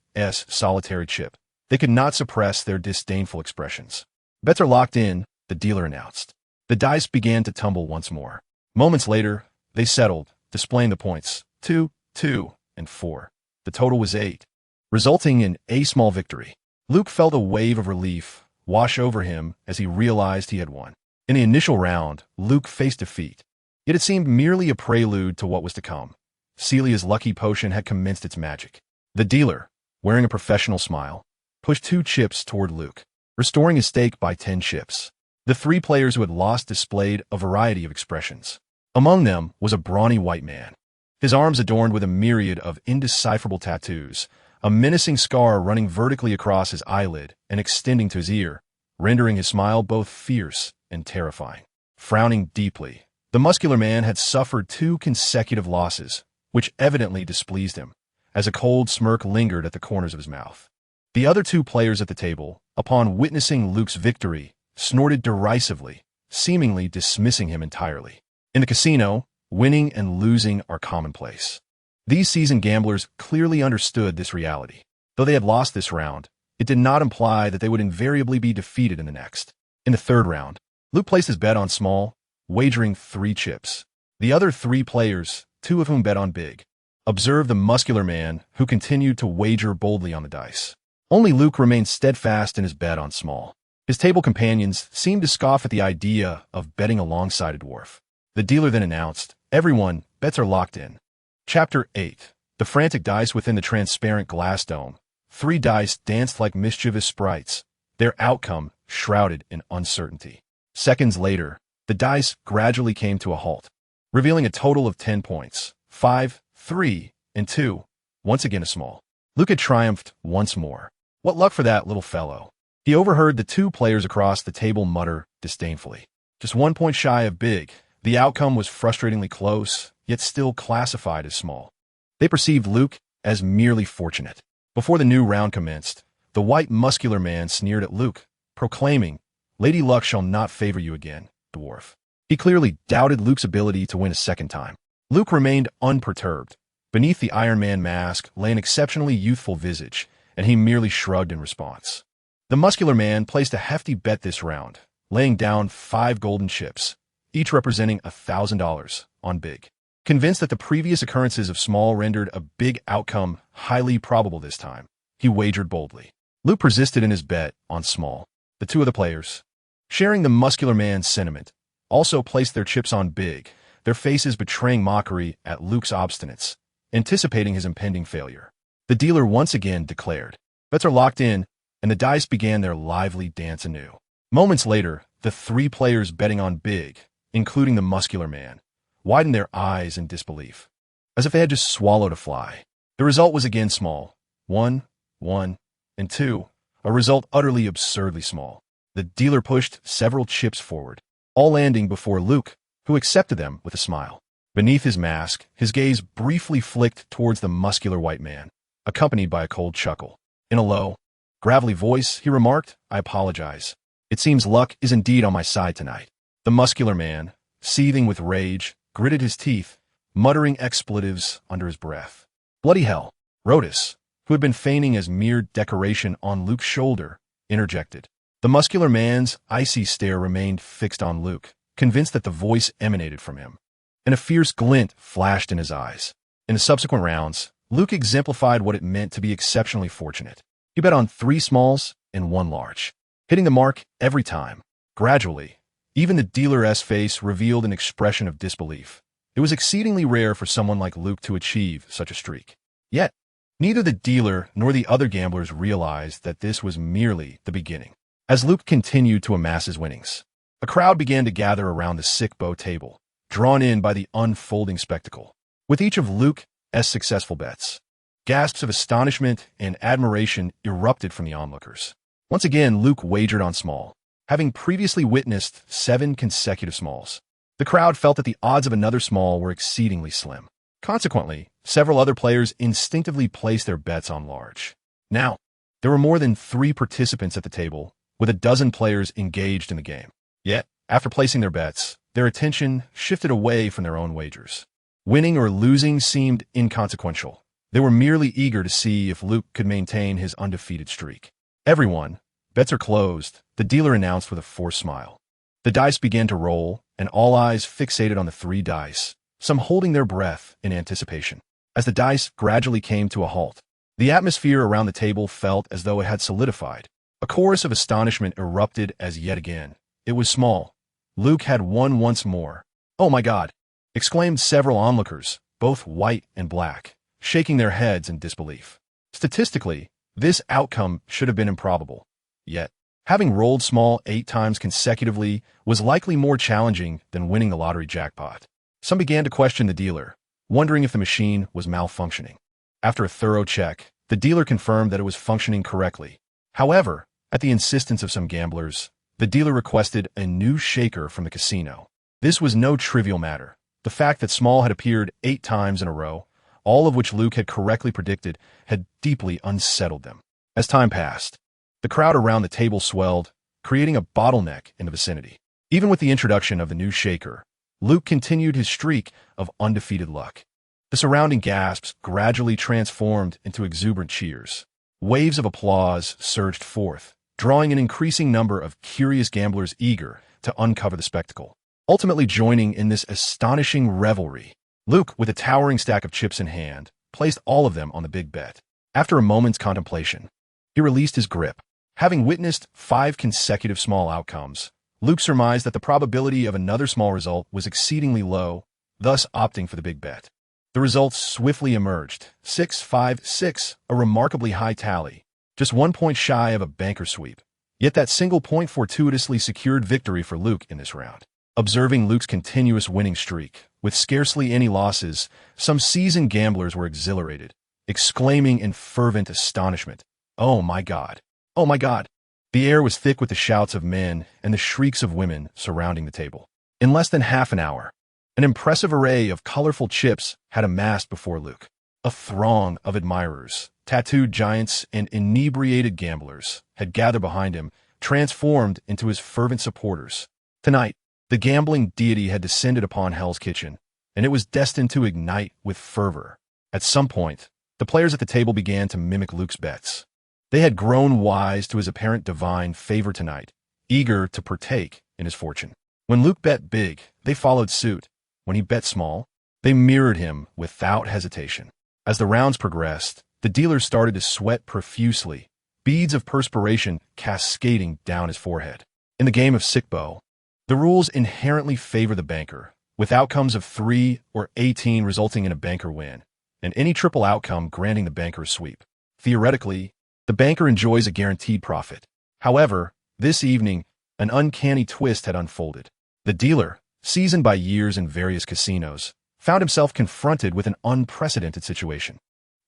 solitary chip, they could not suppress their disdainful expressions. "Bets are locked in," the dealer announced. The dice began to tumble once more. Moments later, they settled, displaying the points 2, 2, and 4. The total was 8, resulting in a small victory. Luke felt a wave of relief wash over him as he realized he had won. In the initial round, Luke faced defeat, yet it seemed merely a prelude to what was to come. Celia's lucky potion had commenced its magic. The dealer, wearing a professional smile, pushed 2 chips toward Luke, restoring his stake by 10 chips. The 3 players who had lost displayed a variety of expressions. Among them was a brawny white man, his arms adorned with a myriad of indecipherable tattoos, a menacing scar running vertically across his eyelid and extending to his ear, rendering his smile both fierce and terrifying. Frowning deeply, the muscular man had suffered 2 consecutive losses, which evidently displeased him, as a cold smirk lingered at the corners of his mouth. The other 2 players at the table, upon witnessing Luke's victory, snorted derisively, seemingly dismissing him entirely. In the casino, winning and losing are commonplace. These seasoned gamblers clearly understood this reality. Though they had lost this round, it did not imply that they would invariably be defeated in the next. In the 3rd round, Luke placed his bet on small, wagering 3 chips. The other 3 players, 2 of whom bet on big, observed the muscular man who continued to wager boldly on the dice. Only Luke remained steadfast in his bet on small. His table companions seemed to scoff at the idea of betting alongside a dwarf. The dealer then announced, "Everyone, bets are locked in." Chapter 8. The frantic dice within the transparent glass dome. 3 dice danced like mischievous sprites, their outcome shrouded in uncertainty. Seconds later, the dice gradually came to a halt, revealing a total of 10 points, 5, 3, and 2, once again a small. Luke had triumphed once more. What luck for that little fellow. He overheard the 2 players across the table mutter disdainfully. Just 1 point shy of big, the outcome was frustratingly close, yet still classified as small. They perceived Luke as merely fortunate. Before the new round commenced, the white muscular man sneered at Luke, proclaiming, "Lady Luck shall not favor you again, dwarf." He clearly doubted Luke's ability to win a second time. Luke remained unperturbed. Beneath the Iron Man mask lay an exceptionally youthful visage, and he merely shrugged in response. The muscular man placed a hefty bet this round, laying down 5 golden chips, each representing $1,000, on big. Convinced that the previous occurrences of small rendered a big outcome highly probable this time, he wagered boldly. Luke persisted in his bet on small. The two other players, sharing the muscular man's sentiment, also placed their chips on big, their faces betraying mockery at Luke's obstinance, anticipating his impending failure. The dealer once again declared, "Bets are locked in," and the dice began their lively dance anew. Moments later, the 3 players betting on big, including the muscular man, widened their eyes in disbelief, as if they had just swallowed a fly. The result was again small. 1, 1, and 2, a result utterly absurdly small. The dealer pushed several chips forward, all landing before Luke, who accepted them with a smile. Beneath his mask, his gaze briefly flicked towards the muscular white man, accompanied by a cold chuckle. In a low, gravelly voice, he remarked, "I apologize. It seems luck is indeed on my side tonight." The muscular man, seething with rage, gritted his teeth, muttering expletives under his breath. "Bloody hell!" Rotos, who had been feigning as mere decoration on Luke's shoulder, interjected. The muscular man's icy stare remained fixed on Luke, convinced that the voice emanated from him, and a fierce glint flashed in his eyes. In the subsequent rounds, Luke exemplified what it meant to be exceptionally fortunate. He bet on 3 smalls and 1 large, hitting the mark every time. Gradually, even the dealer's face revealed an expression of disbelief. It was exceedingly rare for someone like Luke to achieve such a streak. Yet, neither the dealer nor the other gamblers realized that this was merely the beginning. As Luke continued to amass his winnings, a crowd began to gather around the sick bow table, drawn in by the unfolding spectacle. With each of Luke's successful bets, gasps of astonishment and admiration erupted from the onlookers. Once again, Luke wagered on small, having previously witnessed 7 consecutive smalls. The crowd felt that the odds of another small were exceedingly slim. Consequently, several other players instinctively placed their bets on large. Now, there were more than 3 participants at the table, with a dozen players engaged in the game. Yet, after placing their bets, their attention shifted away from their own wagers. Winning or losing seemed inconsequential. They were merely eager to see if Luke could maintain his undefeated streak. "Everyone, bets are closed," the dealer announced with a forced smile. The dice began to roll, and all eyes fixated on the 3 dice, some holding their breath in anticipation. As the dice gradually came to a halt, the atmosphere around the table felt as though it had solidified. A chorus of astonishment erupted as yet again. It was small. Luke had won once more. "Oh my God!" exclaimed several onlookers, both white and black, shaking their heads in disbelief. Statistically, this outcome should have been improbable. Yet, having rolled small 8 times consecutively was likely more challenging than winning the lottery jackpot. Some began to question the dealer, wondering if the machine was malfunctioning. After a thorough check, the dealer confirmed that it was functioning correctly. However, at the insistence of some gamblers, the dealer requested a new shaker from the casino. This was no trivial matter. The fact that small had appeared 8 times in a row, all of which Luke had correctly predicted, had deeply unsettled them. As time passed, the crowd around the table swelled, creating a bottleneck in the vicinity. Even with the introduction of the new shaker, Luke continued his streak of undefeated luck. The surrounding gasps gradually transformed into exuberant cheers. Waves of applause surged forth, drawing an increasing number of curious gamblers eager to uncover the spectacle. Ultimately joining in this astonishing revelry, Luke, with a towering stack of chips in hand, placed all of them on the big bet. After a moment's contemplation, he released his grip. Having witnessed 5 consecutive small outcomes, Luke surmised that the probability of another small result was exceedingly low, thus opting for the big bet. The results swiftly emerged. 6-5-6, a remarkably high tally, just 1 point shy of a banker sweep. Yet that single point fortuitously secured victory for Luke in this round. Observing Luke's continuous winning streak, with scarcely any losses, some seasoned gamblers were exhilarated, exclaiming in fervent astonishment, "Oh my God! Oh my God!" The air was thick with the shouts of men and the shrieks of women surrounding the table. In less than half an hour, an impressive array of colorful chips had amassed before Luke. A throng of admirers, tattooed giants, and inebriated gamblers had gathered behind him, transformed into his fervent supporters. Tonight, the gambling deity had descended upon Hell's Kitchen, and it was destined to ignite with fervor. At some point, the players at the table began to mimic Luke's bets. They had grown wise to his apparent divine favor tonight, eager to partake in his fortune. When Luke bet big, they followed suit. When he bet small, they mirrored him without hesitation. As the rounds progressed, the dealer started to sweat profusely, beads of perspiration cascading down his forehead. In the game of sickbo, the rules inherently favor the banker, with outcomes of 3 or 18 resulting in a banker win, and any triple outcome granting the banker a sweep. Theoretically, the banker enjoys a guaranteed profit. However, this evening, an uncanny twist had unfolded. The dealer, seasoned by years in various casinos, found himself confronted with an unprecedented situation.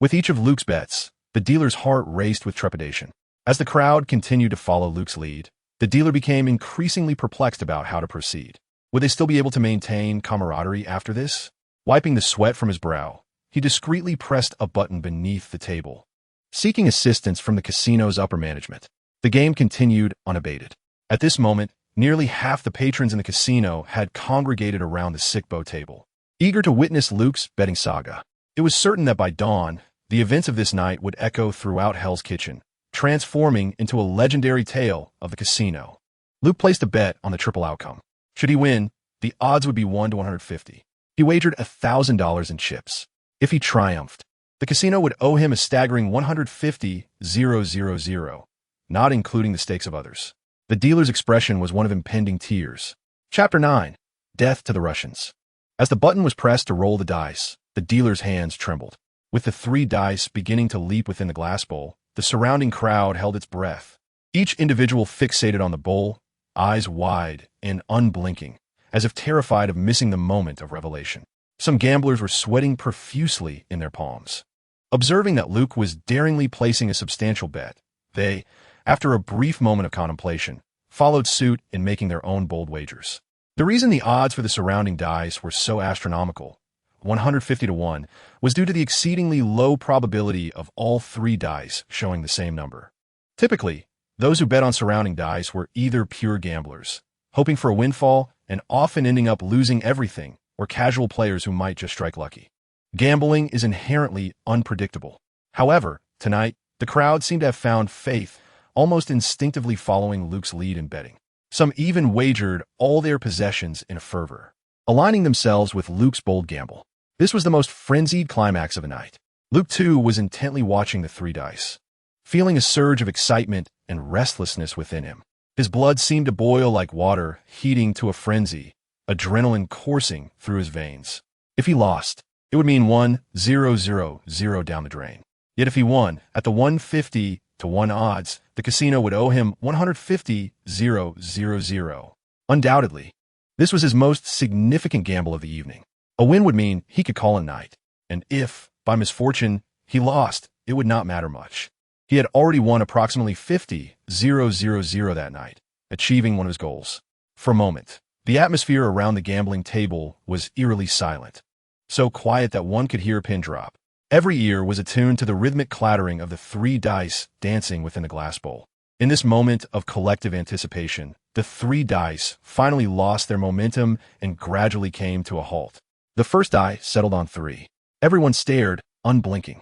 With each of Luke's bets, the dealer's heart raced with trepidation. As the crowd continued to follow Luke's lead, the dealer became increasingly perplexed about how to proceed. Would they still be able to maintain camaraderie after this? Wiping the sweat from his brow, he discreetly pressed a button beneath the table. Seeking assistance from the casino's upper management, the game continued unabated. At this moment, nearly half the patrons in the casino had congregated around the sickbo table, eager to witness Luke's betting saga. It was certain that by dawn, the events of this night would echo throughout Hell's Kitchen, transforming into a legendary tale of the casino. Luke placed a bet on the triple outcome. Should he win, the odds would be 1 to 150. He wagered $1,000 in chips. If he triumphed, the casino would owe him a staggering 150,000, not including the stakes of others. The dealer's expression was one of impending tears. Chapter 9. Death to the Russians. As the button was pressed to roll the dice, the dealer's hands trembled. With the 3 dice beginning to leap within the glass bowl, the surrounding crowd held its breath. Each individual fixated on the bowl, eyes wide and unblinking, as if terrified of missing the moment of revelation. Some gamblers were sweating profusely in their palms. Observing that Luke was daringly placing a substantial bet, they, after a brief moment of contemplation, followed suit in making their own bold wagers. The reason the odds for the surrounding dice were so astronomical, 150 to 1, was due to the exceedingly low probability of all 3 dice showing the same number. Typically, those who bet on surrounding dice were either pure gamblers, hoping for a windfall and often ending up losing everything, or casual players who might just strike lucky. Gambling is inherently unpredictable. However, tonight, the crowd seemed to have found faith, almost instinctively following Luke's lead in betting. Some even wagered all their possessions in a fervor, aligning themselves with Luke's bold gamble. This was the most frenzied climax of the night. Luke, too, was intently watching the 3 dice, feeling a surge of excitement and restlessness within him. His blood seemed to boil like water, heating to a frenzy, adrenaline coursing through his veins. If he lost, it would mean 1,000 down the drain. Yet if he won, at the 150 to 1 odds, the casino would owe him 150,000. Undoubtedly, this was his most significant gamble of the evening. A win would mean he could call a night, and if, by misfortune, he lost, it would not matter much. He had already won approximately 50,000 that night, achieving one of his goals. For a moment, the atmosphere around the gambling table was eerily silent, so quiet that one could hear a pin drop. Every ear was attuned to the rhythmic clattering of the 3 dice dancing within the glass bowl. In this moment of collective anticipation, the 3 dice finally lost their momentum and gradually came to a halt. The first die settled on 3. Everyone stared, unblinking.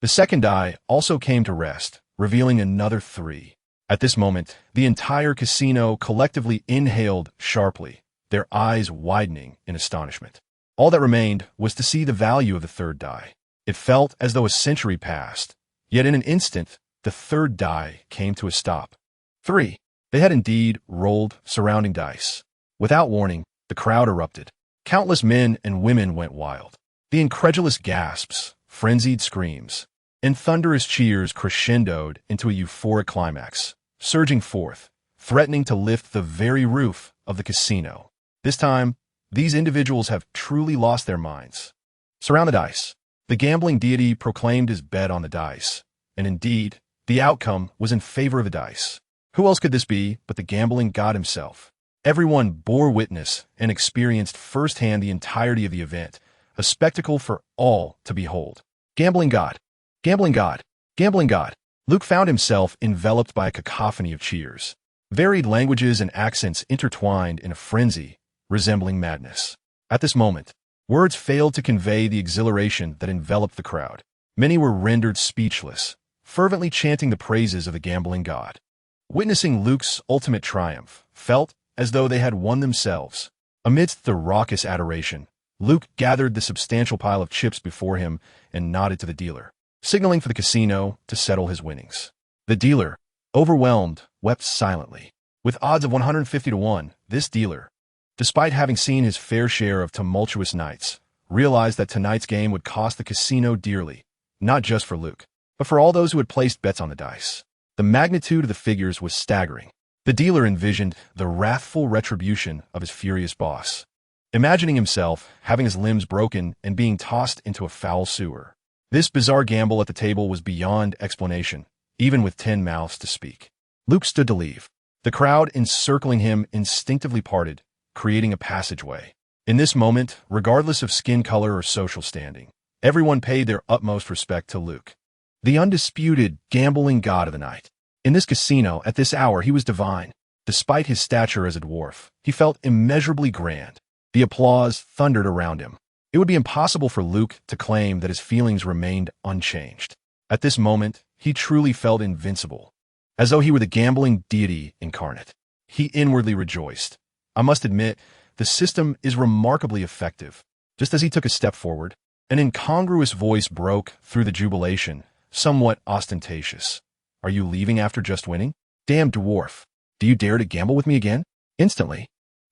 The second die also came to rest, revealing another 3. At this moment, the entire casino collectively inhaled sharply, their eyes widening in astonishment. All that remained was to see the value of the 3rd die. It felt as though a century passed, yet in an instant, the 3rd die came to a stop. 3. They had indeed rolled surrounding dice. Without warning, the crowd erupted. Countless men and women went wild. The incredulous gasps, frenzied screams, and thunderous cheers crescendoed into a euphoric climax, surging forth, threatening to lift the very roof of the casino. This time, these individuals have truly lost their minds. Surround the dice. The gambling deity proclaimed his bet on the dice, and indeed, the outcome was in favor of the dice. Who else could this be but the gambling god himself? Everyone bore witness and experienced firsthand the entirety of the event, a spectacle for all to behold. Gambling god, gambling god, gambling god. Luke found himself enveloped by a cacophony of cheers. Varied languages and accents intertwined in a frenzy, resembling madness. At this moment, words failed to convey the exhilaration that enveloped the crowd. Many were rendered speechless, fervently chanting the praises of the gambling god. Witnessing Luke's ultimate triumph felt as though they had won themselves. Amidst the raucous adoration, Luke gathered the substantial pile of chips before him and nodded to the dealer, signaling for the casino to settle his winnings. The dealer, overwhelmed, wept silently. With odds of 150 to 1, this dealer, despite having seen his fair share of tumultuous nights, realized that tonight's game would cost the casino dearly, not just for Luke, but for all those who had placed bets on the dice. The magnitude of the figures was staggering. The dealer envisioned the wrathful retribution of his furious boss, imagining himself having his limbs broken and being tossed into a foul sewer. This bizarre gamble at the table was beyond explanation, even with 10 mouths to speak. Luke stood to leave. The crowd encircling him instinctively parted, creating a passageway. In this moment, regardless of skin color or social standing, everyone paid their utmost respect to Luke, the undisputed gambling god of the night. In this casino, at this hour, he was divine. Despite his stature as a dwarf, he felt immeasurably grand. The applause thundered around him. It would be impossible for Luke to claim that his feelings remained unchanged. At this moment, he truly felt invincible, as though he were the gambling deity incarnate. He inwardly rejoiced. I must admit, the system is remarkably effective. Just as he took a step forward, an incongruous voice broke through the jubilation, somewhat ostentatious. Are you leaving after just winning? Damn dwarf. Do you dare to gamble with me again? Instantly,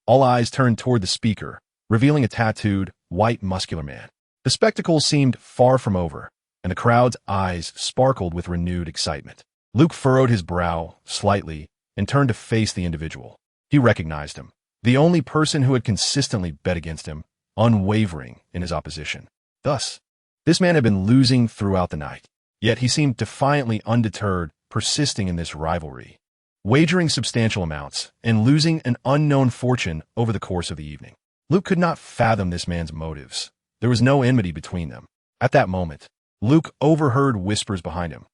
all eyes turned toward the speaker, revealing a tattooed, white, muscular man. The spectacle seemed far from over, and the crowd's eyes sparkled with renewed excitement. Luke furrowed his brow slightly and turned to face the individual. He recognized him, the only person who had consistently bet against him, unwavering in his opposition. Thus, this man had been losing throughout the night. Yet he seemed defiantly undeterred, persisting in this rivalry, wagering substantial amounts and losing an unknown fortune over the course of the evening. Luke could not fathom this man's motives. There was no enmity between them. At that moment, Luke overheard whispers behind him.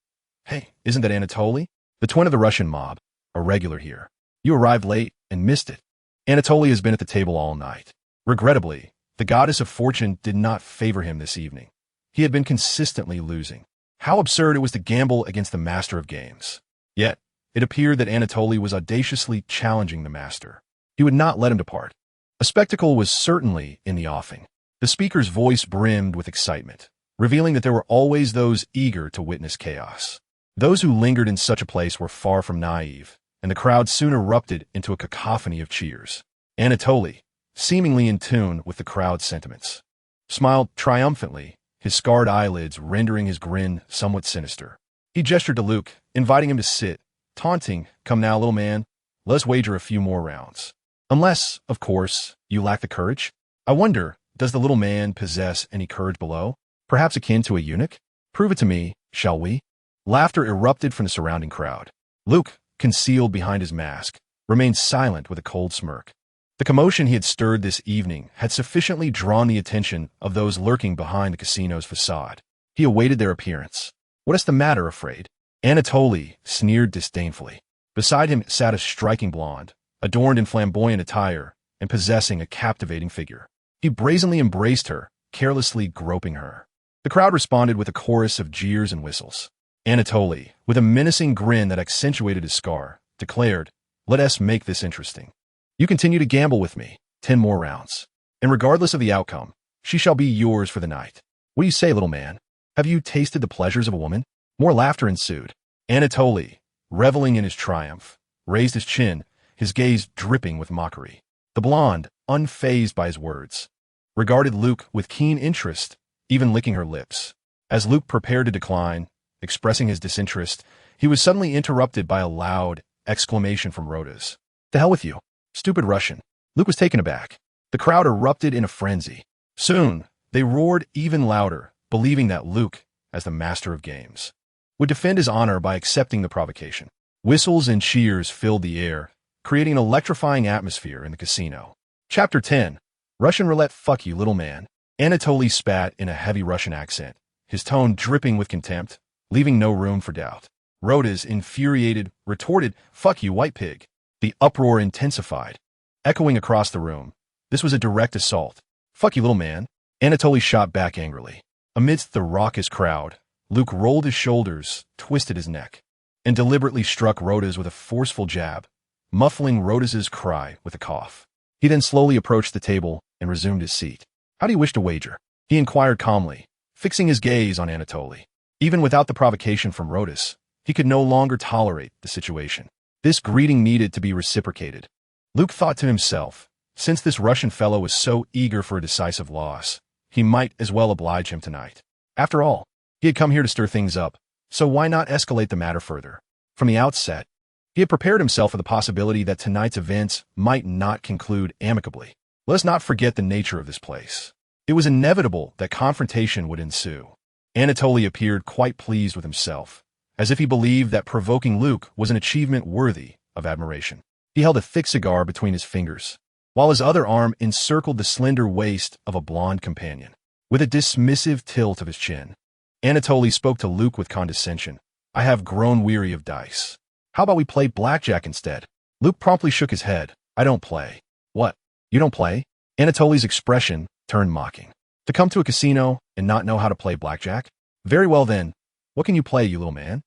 Hey, isn't that Anatoly? The twin of the Russian mob, a regular here. You arrived late and missed it. Anatoly has been at the table all night. Regrettably, the goddess of fortune did not favor him this evening. He had been consistently losing. How absurd it was to gamble against the master of games. Yet, it appeared that Anatoly was audaciously challenging the master. He would not let him depart. A spectacle was certainly in the offing. The speaker's voice brimmed with excitement, revealing that there were always those eager to witness chaos. Those who lingered in such a place were far from naive, and the crowd soon erupted into a cacophony of cheers. Anatoly, seemingly in tune with the crowd's sentiments, smiled triumphantly, his scarred eyelids rendering his grin somewhat sinister. He gestured to Luke, inviting him to sit, taunting, "Come now, little man, let's wager a few more rounds. Unless, of course, you lack the courage. I wonder, does the little man possess any courage below? Perhaps akin to a eunuch? Prove it to me, shall we?" Laughter erupted from the surrounding crowd. Luke, concealed behind his mask, remained silent with a cold smirk. The commotion he had stirred this evening had sufficiently drawn the attention of those lurking behind the casino's facade. He awaited their appearance. "What is the matter, afraid?" Anatoly sneered disdainfully. Beside him sat a striking blonde, adorned in flamboyant attire and possessing a captivating figure. He brazenly embraced her, carelessly groping her. The crowd responded with a chorus of jeers and whistles. Anatoly, with a menacing grin that accentuated his scar, declared, "Let us make this interesting. You continue to gamble with me, 10 more rounds. And regardless of the outcome, she shall be yours for the night. What do you say, little man? Have you tasted the pleasures of a woman?" More laughter ensued. Anatoly, reveling in his triumph, raised his chin, his gaze dripping with mockery. The blonde, unfazed by his words, regarded Luke with keen interest, even licking her lips. As Luke prepared to decline, expressing his disinterest, he was suddenly interrupted by a loud exclamation from Rotos. "The hell with you, stupid Russian." Luke was taken aback. The crowd erupted in a frenzy. Soon, they roared even louder, believing that Luke, as the master of games, would defend his honor by accepting the provocation. Whistles and cheers filled the air, creating an electrifying atmosphere in the casino. Chapter 10. Russian Roulette. "Fuck you, little man." Anatoly spat in a heavy Russian accent, his tone dripping with contempt, leaving no room for doubt. Rotos, infuriated, retorted, "Fuck you, white pig." The uproar intensified, echoing across the room. This was a direct assault. "Fuck you, little man." Anatoly shot back angrily. Amidst the raucous crowd, Luke rolled his shoulders, twisted his neck, and deliberately struck Rotos with a forceful jab, muffling Rotos' cry with a cough. He then slowly approached the table and resumed his seat. "How do you wish to wager?" he inquired calmly, fixing his gaze on Anatoly. Even without the provocation from Rotos, he could no longer tolerate the situation. This greeting needed to be reciprocated. Luke thought to himself, since this Russian fellow was so eager for a decisive loss, he might as well oblige him tonight. After all, he had come here to stir things up, so why not escalate the matter further? From the outset, he had prepared himself for the possibility that tonight's events might not conclude amicably. Let us not forget the nature of this place. It was inevitable that confrontation would ensue. Anatoly appeared quite pleased with himself, as if he believed that provoking Luke was an achievement worthy of admiration. He held a thick cigar between his fingers, while his other arm encircled the slender waist of a blonde companion. With a dismissive tilt of his chin, Anatoly spoke to Luke with condescension. "I have grown weary of dice. How about we play blackjack instead?" Luke promptly shook his head. "I don't play." "What? You don't play?" Anatoly's expression turned mocking. "To come to a casino and not know how to play blackjack? Very well then, what can you play, you little man?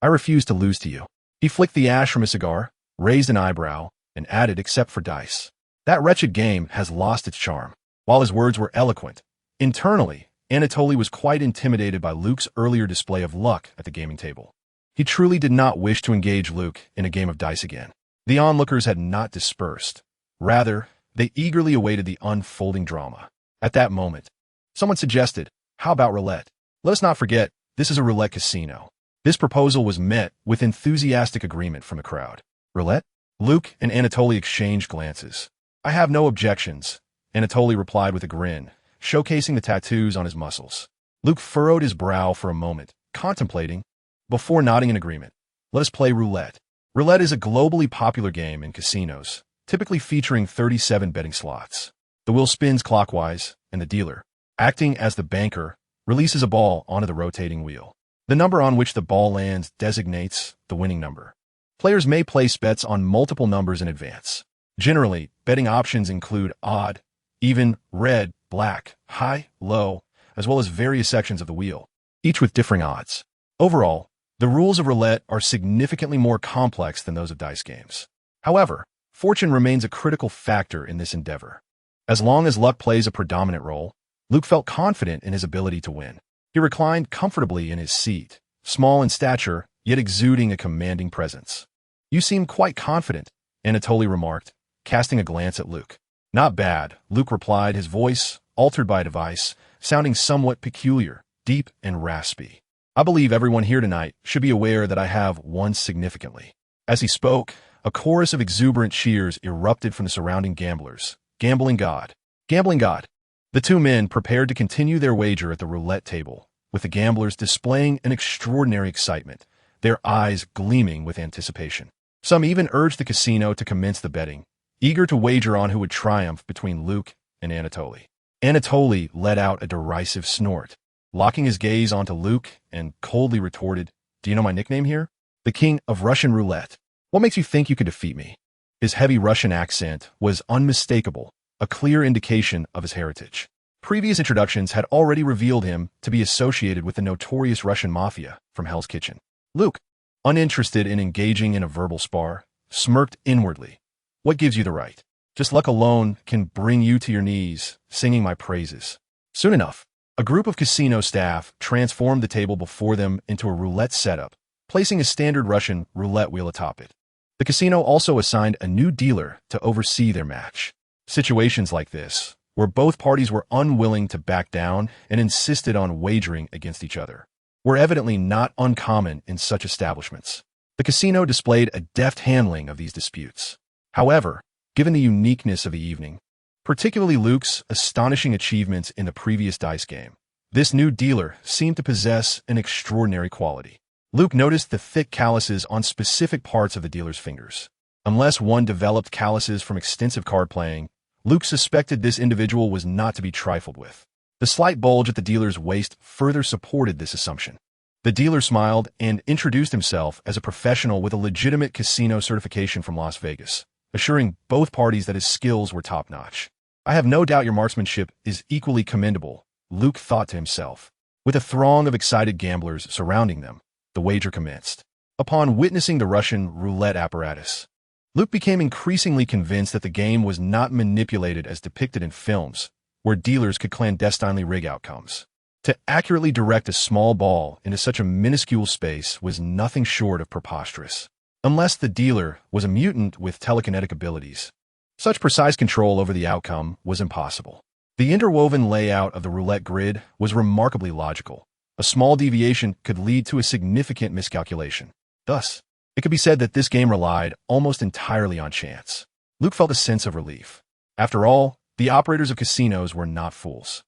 I refuse to lose to you." He flicked the ash from his cigar, raised an eyebrow, and added, "Except for dice. That wretched game has lost its charm." While his words were eloquent, internally, Anatoly was quite intimidated by Luke's earlier display of luck at the gaming table. He truly did not wish to engage Luke in a game of dice again. The onlookers had not dispersed. Rather, they eagerly awaited the unfolding drama. At that moment, someone suggested, "How about roulette?" Let us not forget, this is a roulette casino. This proposal was met with enthusiastic agreement from the crowd. "Roulette?" Luke and Anatoly exchanged glances. "I have no objections," Anatoly replied with a grin, showcasing the tattoos on his muscles. Luke furrowed his brow for a moment, contemplating, before nodding in agreement. "Let us play roulette." Roulette is a globally popular game in casinos, typically featuring 37 betting slots. The wheel spins clockwise, and the dealer, acting as the banker, releases a ball onto the rotating wheel. The number on which the ball lands designates the winning number. Players may place bets on multiple numbers in advance. Generally, betting options include odd, even, red, black, high, low, as well as various sections of the wheel, each with differing odds. Overall, the rules of roulette are significantly more complex than those of dice games. However, fortune remains a critical factor in this endeavor. As long as luck plays a predominant role, Luke felt confident in his ability to win. He reclined comfortably in his seat, small in stature, yet exuding a commanding presence. "You seem quite confident," Anatoly remarked, casting a glance at Luke. "Not bad," Luke replied, his voice, altered by a device, sounding somewhat peculiar, deep and raspy. "I believe everyone here tonight should be aware that I have won significantly." As he spoke, a chorus of exuberant cheers erupted from the surrounding gamblers. "Gambling God! Gambling God!" The two men prepared to continue their wager at the roulette table, with the gamblers displaying an extraordinary excitement, their eyes gleaming with anticipation. Some even urged the casino to commence the betting, eager to wager on who would triumph between Luke and Anatoly. Anatoly let out a derisive snort, locking his gaze onto Luke, and coldly retorted, "Do you know my nickname here? The King of Russian Roulette. What makes you think you could defeat me?" His heavy Russian accent was unmistakable, a clear indication of his heritage. Previous introductions had already revealed him to be associated with the notorious Russian mafia from Hell's Kitchen. Luke, uninterested in engaging in a verbal spar, smirked inwardly. "What gives you the right? Just luck alone can bring you to your knees, singing my praises." Soon enough, a group of casino staff transformed the table before them into a roulette setup, placing a standard Russian roulette wheel atop it. The casino also assigned a new dealer to oversee their match. Situations like this, where both parties were unwilling to back down and insisted on wagering against each other, were evidently not uncommon in such establishments. The casino displayed a deft handling of these disputes. However, given the uniqueness of the evening, particularly Luke's astonishing achievements in the previous dice game, this new dealer seemed to possess an extraordinary quality. Luke noticed the thick calluses on specific parts of the dealer's fingers. Unless one developed calluses from extensive card playing, Luke suspected this individual was not to be trifled with. The slight bulge at the dealer's waist further supported this assumption. The dealer smiled and introduced himself as a professional with a legitimate casino certification from Las Vegas, assuring both parties that his skills were top-notch. "I have no doubt your marksmanship is equally commendable," Luke thought to himself. With a throng of excited gamblers surrounding them, the wager commenced. Upon witnessing the Russian roulette apparatus, Luke became increasingly convinced that the game was not manipulated as depicted in films, where dealers could clandestinely rig outcomes. To accurately direct a small ball into such a minuscule space was nothing short of preposterous. Unless the dealer was a mutant with telekinetic abilities, such precise control over the outcome was impossible. The interwoven layout of the roulette grid was remarkably logical. A small deviation could lead to a significant miscalculation. Thus, it could be said that this game relied almost entirely on chance. Luke felt a sense of relief. After all, the operators of casinos were not fools.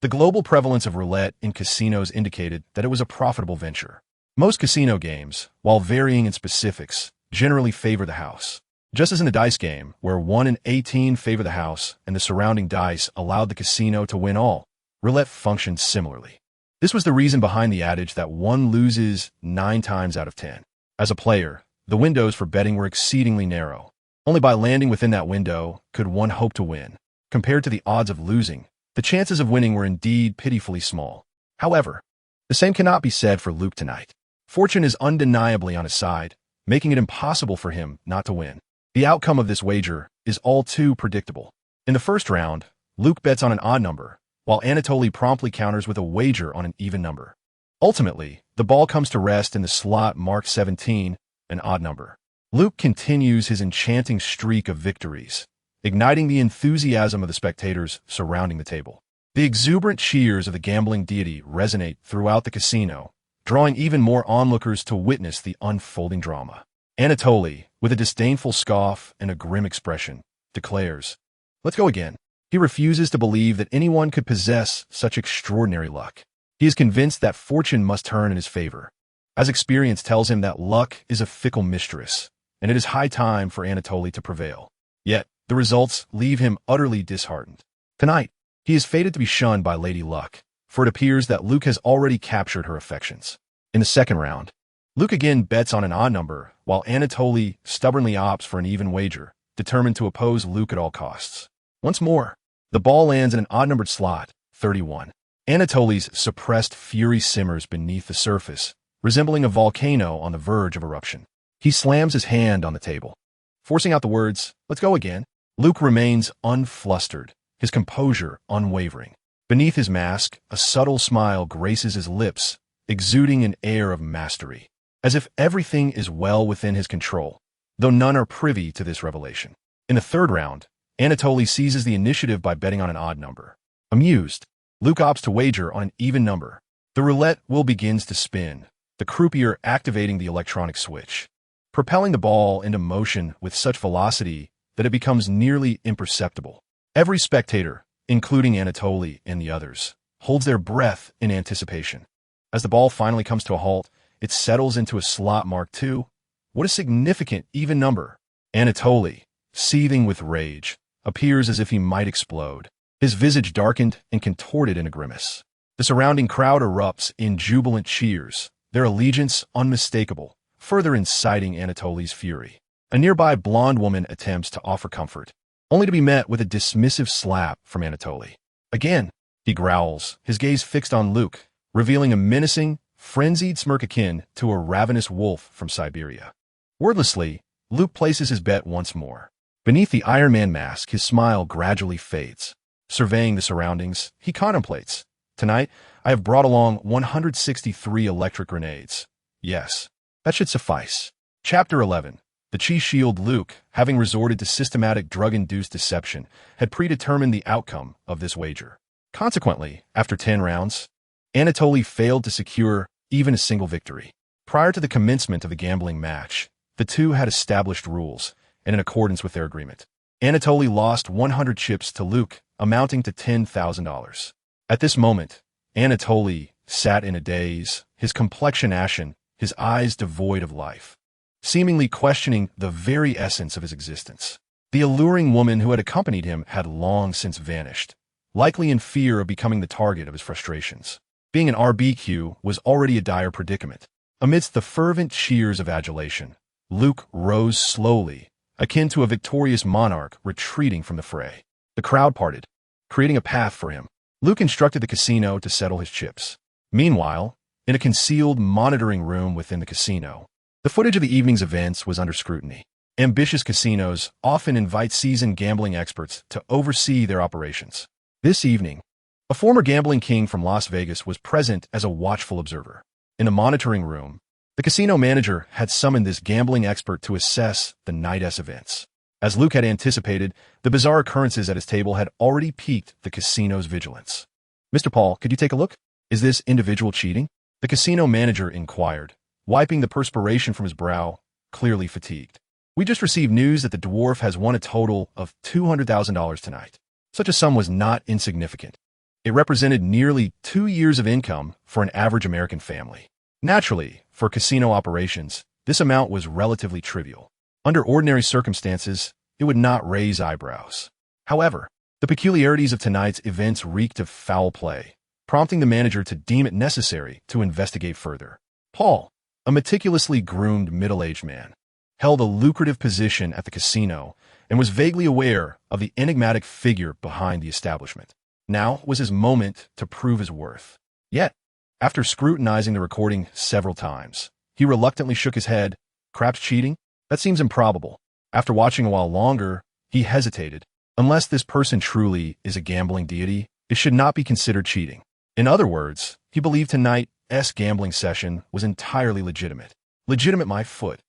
The global prevalence of roulette in casinos indicated that it was a profitable venture. Most casino games, while varying in specifics, generally favor the house. Just as in the dice game, where 1 in 18 favor the house and the surrounding dice allowed the casino to win all, roulette functioned similarly. This was the reason behind the adage that one loses 9 times out of 10. As a player, the windows for betting were exceedingly narrow. Only by landing within that window could one hope to win. Compared to the odds of losing, the chances of winning were indeed pitifully small. However, the same cannot be said for Luke tonight. Fortune is undeniably on his side, making it impossible for him not to win. The outcome of this wager is all too predictable. In the first round, Luke bets on an odd number, while Anatoly promptly counters with a wager on an even number. Ultimately, the ball comes to rest in the slot marked 17, an odd number. Luke continues his enchanting streak of victories, igniting the enthusiasm of the spectators surrounding the table. The exuberant cheers of the gambling deity resonate throughout the casino, drawing even more onlookers to witness the unfolding drama. Anatoly, with a disdainful scoff and a grim expression, declares, "Let's go again." He refuses to believe that anyone could possess such extraordinary luck. He is convinced that fortune must turn in his favor, as experience tells him that luck is a fickle mistress, and it is high time for Anatoly to prevail. Yet, the results leave him utterly disheartened. Tonight, he is fated to be shunned by Lady Luck, for it appears that Luke has already captured her affections. In the second round, Luke again bets on an odd number, while Anatoly stubbornly opts for an even wager, determined to oppose Luke at all costs. Once more, the ball lands in an odd-numbered slot, 31. Anatoly's suppressed fury simmers beneath the surface, resembling a volcano on the verge of eruption. He slams his hand on the table, forcing out the words, "Let's go again." Luke remains unflustered, his composure unwavering. Beneath his mask, a subtle smile graces his lips, exuding an air of mastery, as if everything is well within his control, though none are privy to this revelation. In the third round, Anatoly seizes the initiative by betting on an odd number. Amused, Luke opts to wager on an even number. The roulette wheel begins to spin, the croupier activating the electronic switch, propelling the ball into motion with such velocity that it becomes nearly imperceptible. Every spectator, including Anatoly and the others, holds their breath in anticipation. As the ball finally comes to a halt, it settles into a slot marked 2. What a significant even number! Anatoly, seething with rage, appears as if he might explode, his visage darkened and contorted in a grimace. The surrounding crowd erupts in jubilant cheers, their allegiance unmistakable, further inciting Anatoly's fury. A nearby blonde woman attempts to offer comfort, only to be met with a dismissive slap from Anatoly. Again, he growls, his gaze fixed on Luke, revealing a menacing, frenzied smirk akin to a ravenous wolf from Siberia. Wordlessly, Luke places his bet once more. Beneath the Iron Man mask, his smile gradually fades. Surveying the surroundings, he contemplates. Tonight, I have brought along 163 electric grenades. Yes, that should suffice. Chapter 11. The Chi Shield. Luke, having resorted to systematic drug-induced deception, had predetermined the outcome of this wager. Consequently, after 10 rounds, Anatoly failed to secure even a single victory. Prior to the commencement of the gambling match, the two had established rules, and in accordance with their agreement, Anatoly lost 100 chips to Luke, amounting to $10,000. At this moment, Anatoly sat in a daze, his complexion ashen, his eyes devoid of life, seemingly questioning the very essence of his existence. The alluring woman who had accompanied him had long since vanished, likely in fear of becoming the target of his frustrations. Being an RBQ was already a dire predicament. Amidst the fervent cheers of adulation, Luke rose slowly, akin to a victorious monarch retreating from the fray. The crowd parted, creating a path for him. Luke instructed the casino to settle his chips. Meanwhile, in a concealed monitoring room within the casino, the footage of the evening's events was under scrutiny. Ambitious casinos often invite seasoned gambling experts to oversee their operations. This evening, a former gambling king from Las Vegas was present as a watchful observer. In the monitoring room, the casino manager had summoned this gambling expert to assess the night's events. As Luke had anticipated, the bizarre occurrences at his table had already piqued the casino's vigilance. "Mr. Paul, could you take a look? Is this individual cheating?" The casino manager inquired, wiping the perspiration from his brow, clearly fatigued. "We just received news that the dwarf has won a total of $200,000 tonight." Such a sum was not insignificant. It represented nearly 2 years of income for an average American family. Naturally, for casino operations, this amount was relatively trivial. Under ordinary circumstances, it would not raise eyebrows. However, the peculiarities of tonight's events reeked of foul play, prompting the manager to deem it necessary to investigate further. Paul, a meticulously groomed middle-aged man, held a lucrative position at the casino and was vaguely aware of the enigmatic figure behind the establishment. Now was his moment to prove his worth. Yet, after scrutinizing the recording several times, he reluctantly shook his head. "Craps cheating? That seems improbable." After watching a while longer, he hesitated. Unless this person truly is a gambling deity, it should not be considered cheating. In other words, he believed tonight's gambling session was entirely legitimate. Legitimate, my foot.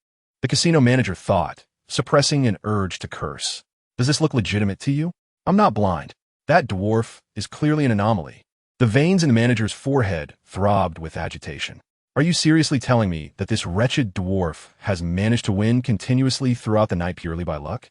The casino manager thought, suppressing an urge to curse. "Does this look legitimate to you? I'm not blind. That dwarf is clearly an anomaly." The veins in the manager's forehead throbbed with agitation. "Are you seriously telling me that this wretched dwarf has managed to win continuously throughout the night purely by luck?"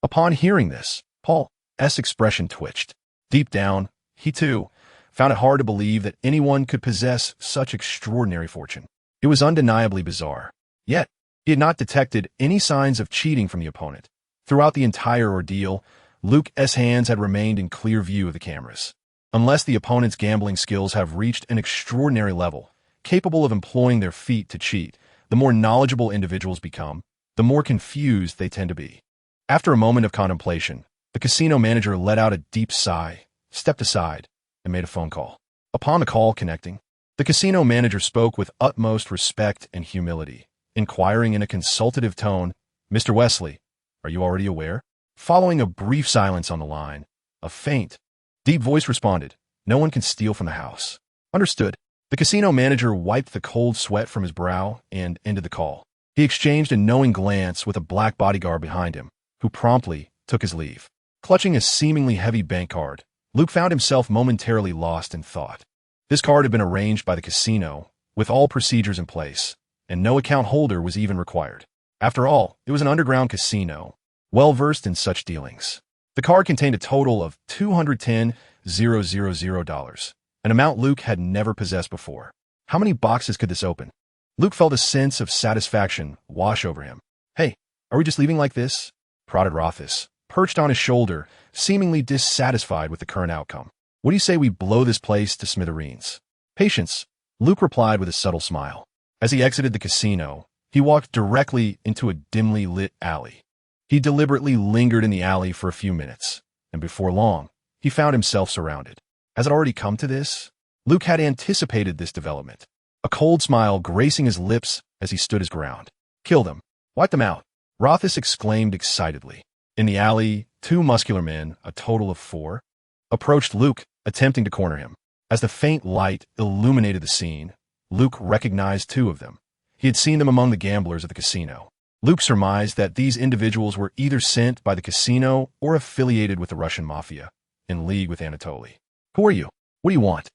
Upon hearing this, Paul's expression twitched. Deep down, he too found it hard to believe that anyone could possess such extraordinary fortune. It was undeniably bizarre. Yet, he had not detected any signs of cheating from the opponent. Throughout the entire ordeal, Luke's hands had remained in clear view of the cameras. Unless the opponent's gambling skills have reached an extraordinary level, capable of employing their feet to cheat, the more knowledgeable individuals become, the more confused they tend to be. After a moment of contemplation, the casino manager let out a deep sigh, stepped aside, and made a phone call. Upon the call connecting, the casino manager spoke with utmost respect and humility, inquiring in a consultative tone, "Mr. Wesley, are you already aware?" Following a brief silence on the line, a faint, deep voice responded, "No one can steal from the house." "Understood." The casino manager wiped the cold sweat from his brow and ended the call. He exchanged a knowing glance with a black bodyguard behind him, who promptly took his leave. Clutching a seemingly heavy bank card, Luke found himself momentarily lost in thought. This card had been arranged by the casino, with all procedures in place, and no account holder was even required. After all, it was an underground casino, well-versed in such dealings. The card contained a total of $210,000, an amount Luke had never possessed before. How many boxes could this open? Luke felt a sense of satisfaction wash over him. "Hey, are we just leaving like this?" prodded Rotos, perched on his shoulder, seemingly dissatisfied with the current outcome. "What do you say we blow this place to smithereens?" "Patience," Luke replied with a subtle smile. As he exited the casino, he walked directly into a dimly lit alley. He deliberately lingered in the alley for a few minutes, and before long, he found himself surrounded. Has it already come to this? Luke had anticipated this development, a cold smile gracing his lips as he stood his ground. "Kill them. Wipe them out," Rotos exclaimed excitedly. In the alley, 2 muscular men, a total of 4, approached Luke, attempting to corner him. As the faint light illuminated the scene, Luke recognized 2 of them. He had seen them among the gamblers at the casino. Luke surmised that these individuals were either sent by the casino or affiliated with the Russian mafia, in league with Anatoly. "Who are you? What do you want?"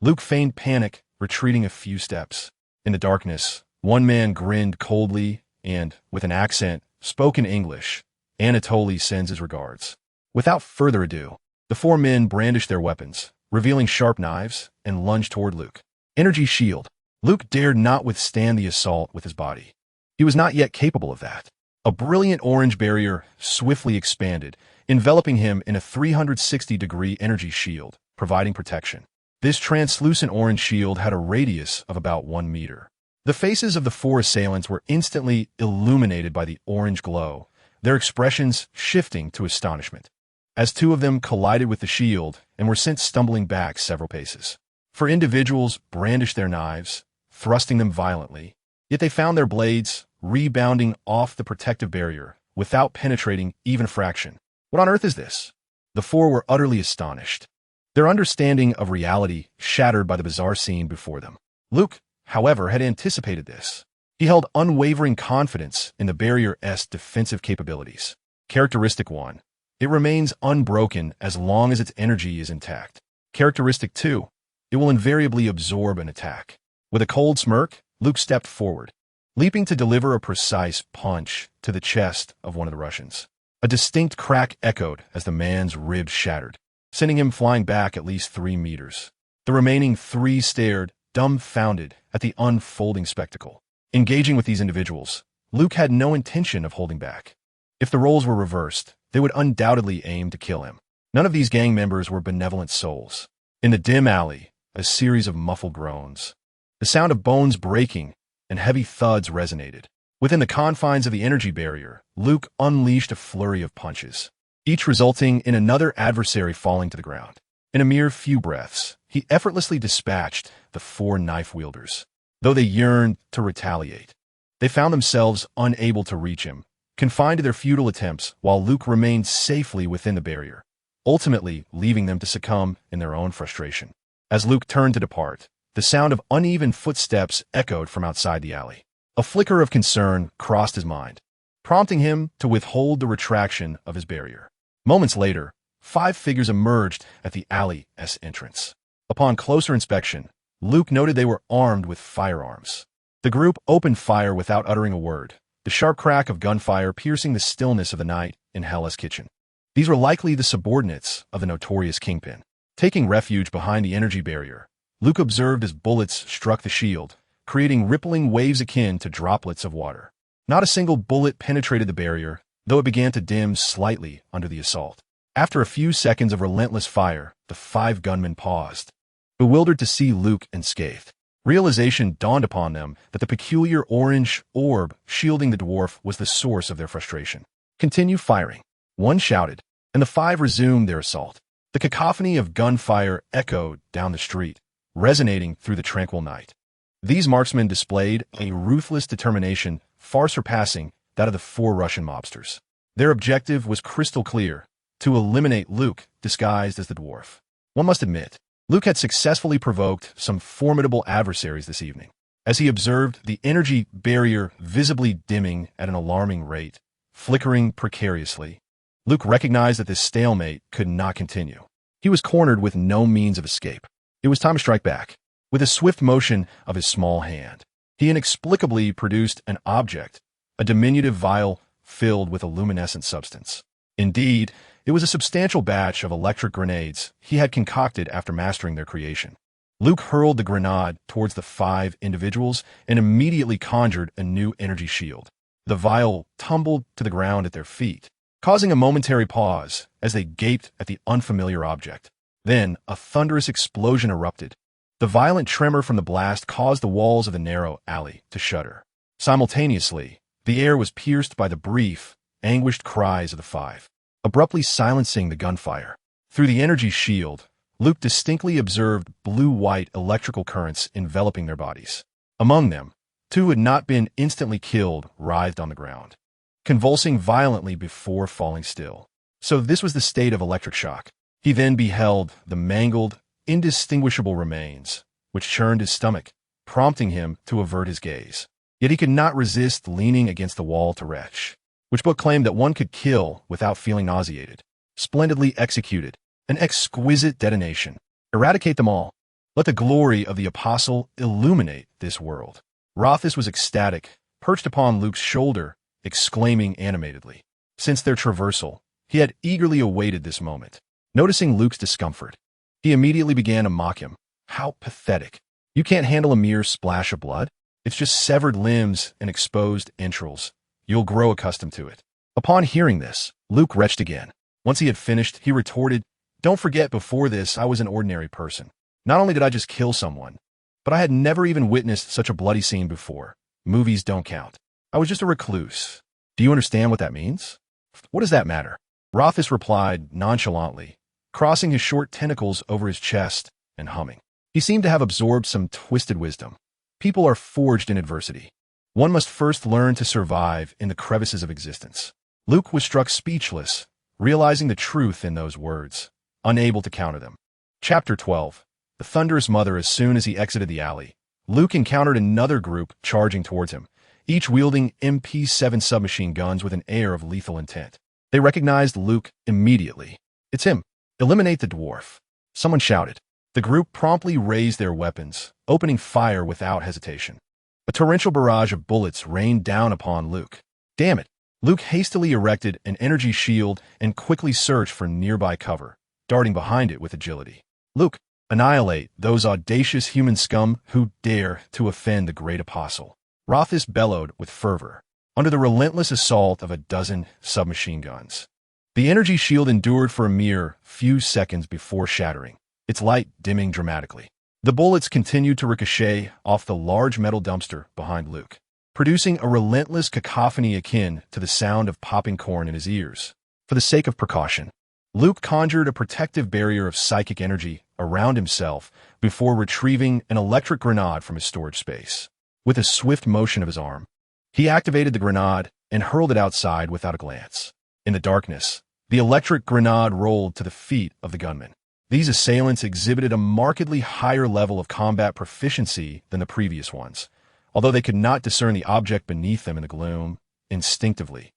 Luke feigned panic, retreating a few steps. In the darkness, one man grinned coldly and, with an accent, spoke in English. "Anatoly sends his regards." Without further ado, the 4 men brandished their weapons, revealing sharp knives, and lunged toward Luke. Energy shield. Luke dared not withstand the assault with his body. He was not yet capable of that. A brilliant orange barrier swiftly expanded, enveloping him in a 360-degree energy shield, providing protection. This translucent orange shield had a radius of about 1 meter. The faces of the 4 assailants were instantly illuminated by the orange glow, their expressions shifting to astonishment, as 2 of them collided with the shield and were sent stumbling back several paces. For individuals brandished their knives, thrusting them violently, yet they found their blades rebounding off the protective barrier without penetrating even a fraction. What on earth is this? The four were utterly astonished, their understanding of reality shattered by the bizarre scene before them. Luke, however, had anticipated this. He held unwavering confidence in the barrier's defensive capabilities. Characteristic 1. It remains unbroken as long as its energy is intact. Characteristic 2. It will invariably absorb an attack. With a cold smirk, Luke stepped forward, leaping to deliver a precise punch to the chest of one of the Russians. A distinct crack echoed as the man's ribs shattered, sending him flying back at least 3 meters. The remaining 3 stared, dumbfounded, at the unfolding spectacle. Engaging with these individuals, Luke had no intention of holding back. If the roles were reversed, they would undoubtedly aim to kill him. None of these gang members were benevolent souls. In the dim alley, a series of muffled groans. The sound of bones breaking and heavy thuds resonated. Within the confines of the energy barrier, Luke unleashed a flurry of punches, each resulting in another adversary falling to the ground. In a mere few breaths, he effortlessly dispatched the 4 knife wielders. Though they yearned to retaliate, they found themselves unable to reach him, confined to their futile attempts while Luke remained safely within the barrier, ultimately leaving them to succumb in their own frustration. As Luke turned to depart, the sound of uneven footsteps echoed from outside the alley. A flicker of concern crossed his mind, prompting him to withhold the retraction of his barrier. Moments later, 5 figures emerged at the alley's entrance. Upon closer inspection, Luke noted they were armed with firearms. The group opened fire without uttering a word, the sharp crack of gunfire piercing the stillness of the night in Hell's kitchen. These were likely the subordinates of the notorious Kingpin. Taking refuge behind the energy barrier, Luke observed as bullets struck the shield, creating rippling waves akin to droplets of water. Not a single bullet penetrated the barrier, though it began to dim slightly under the assault. After a few seconds of relentless fire, the 5 gunmen paused, bewildered to see Luke unscathed. Realization dawned upon them that the peculiar orange orb shielding the dwarf was the source of their frustration. "Continue firing," one shouted, and the 5 resumed their assault. The cacophony of gunfire echoed down the street, resonating through the tranquil night. These marksmen displayed a ruthless determination far surpassing that of the 4 Russian mobsters. Their objective was crystal clear: to eliminate Luke disguised as the dwarf. One must admit, Luke had successfully provoked some formidable adversaries this evening. As he observed the energy barrier visibly dimming at an alarming rate, flickering precariously, Luke recognized that this stalemate could not continue. He was cornered with no means of escape. It was time to strike back. With a swift motion of his small hand, he inexplicably produced an object, a diminutive vial filled with a luminescent substance. Indeed, it was a substantial batch of electric grenades he had concocted after mastering their creation. Luke hurled the grenade towards the 5 individuals and immediately conjured a new energy shield. The vial tumbled to the ground at their feet, causing a momentary pause as they gaped at the unfamiliar object. Then, a thunderous explosion erupted. The violent tremor from the blast caused the walls of the narrow alley to shudder. Simultaneously, the air was pierced by the brief, anguished cries of the 5, abruptly silencing the gunfire. Through the energy shield, Luke distinctly observed blue-white electrical currents enveloping their bodies. Among them, 2 who had not been instantly killed writhed on the ground, convulsing violently before falling still. So this was the state of electric shock. He then beheld the mangled, indistinguishable remains, which churned his stomach, prompting him to avert his gaze. Yet he could not resist leaning against the wall to retch. Which book claimed that one could kill without feeling nauseated? Splendidly executed. An exquisite detonation. Eradicate them all. Let the glory of the apostle illuminate this world. Rotos was ecstatic, perched upon Luke's shoulder, exclaiming animatedly. Since their traversal, he had eagerly awaited this moment. Noticing Luke's discomfort, he immediately began to mock him. How pathetic. You can't handle a mere splash of blood? It's just severed limbs and exposed entrails. You'll grow accustomed to it. Upon hearing this, Luke retched again. Once he had finished, he retorted, "Don't forget, before this, I was an ordinary person. Not only did I just kill someone, but I had never even witnessed such a bloody scene before. Movies don't count. I was just a recluse. Do you understand what that means?" "What does that matter?" Rotos replied nonchalantly, crossing his short tentacles over his chest and humming. He seemed to have absorbed some twisted wisdom. People are forged in adversity. One must first learn to survive in the crevices of existence. Luke was struck speechless, realizing the truth in those words, unable to counter them. Chapter 12. The Thunderous Mother. As soon as he exited the alley, Luke encountered another group charging towards him, each wielding MP7 submachine guns with an air of lethal intent. They recognized Luke immediately. "It's him. Eliminate the dwarf," someone shouted. The group promptly raised their weapons, opening fire without hesitation. A torrential barrage of bullets rained down upon Luke. Damn it! Luke hastily erected an energy shield and quickly searched for nearby cover, darting behind it with agility. "Luke, annihilate those audacious human scum who dare to offend the great apostle," Rotos bellowed with fervor, under the relentless assault of a dozen submachine guns. The energy shield endured for a mere few seconds before shattering, its light dimming dramatically. The bullets continued to ricochet off the large metal dumpster behind Luke, producing a relentless cacophony akin to the sound of popping corn in his ears. For the sake of precaution, Luke conjured a protective barrier of psychic energy around himself before retrieving an electric grenade from his storage space. With a swift motion of his arm, he activated the grenade and hurled it outside without a glance. In the darkness, the electric grenade rolled to the feet of the gunmen. These assailants exhibited a markedly higher level of combat proficiency than the previous ones. Although they could not discern the object beneath them in the gloom, instinctively,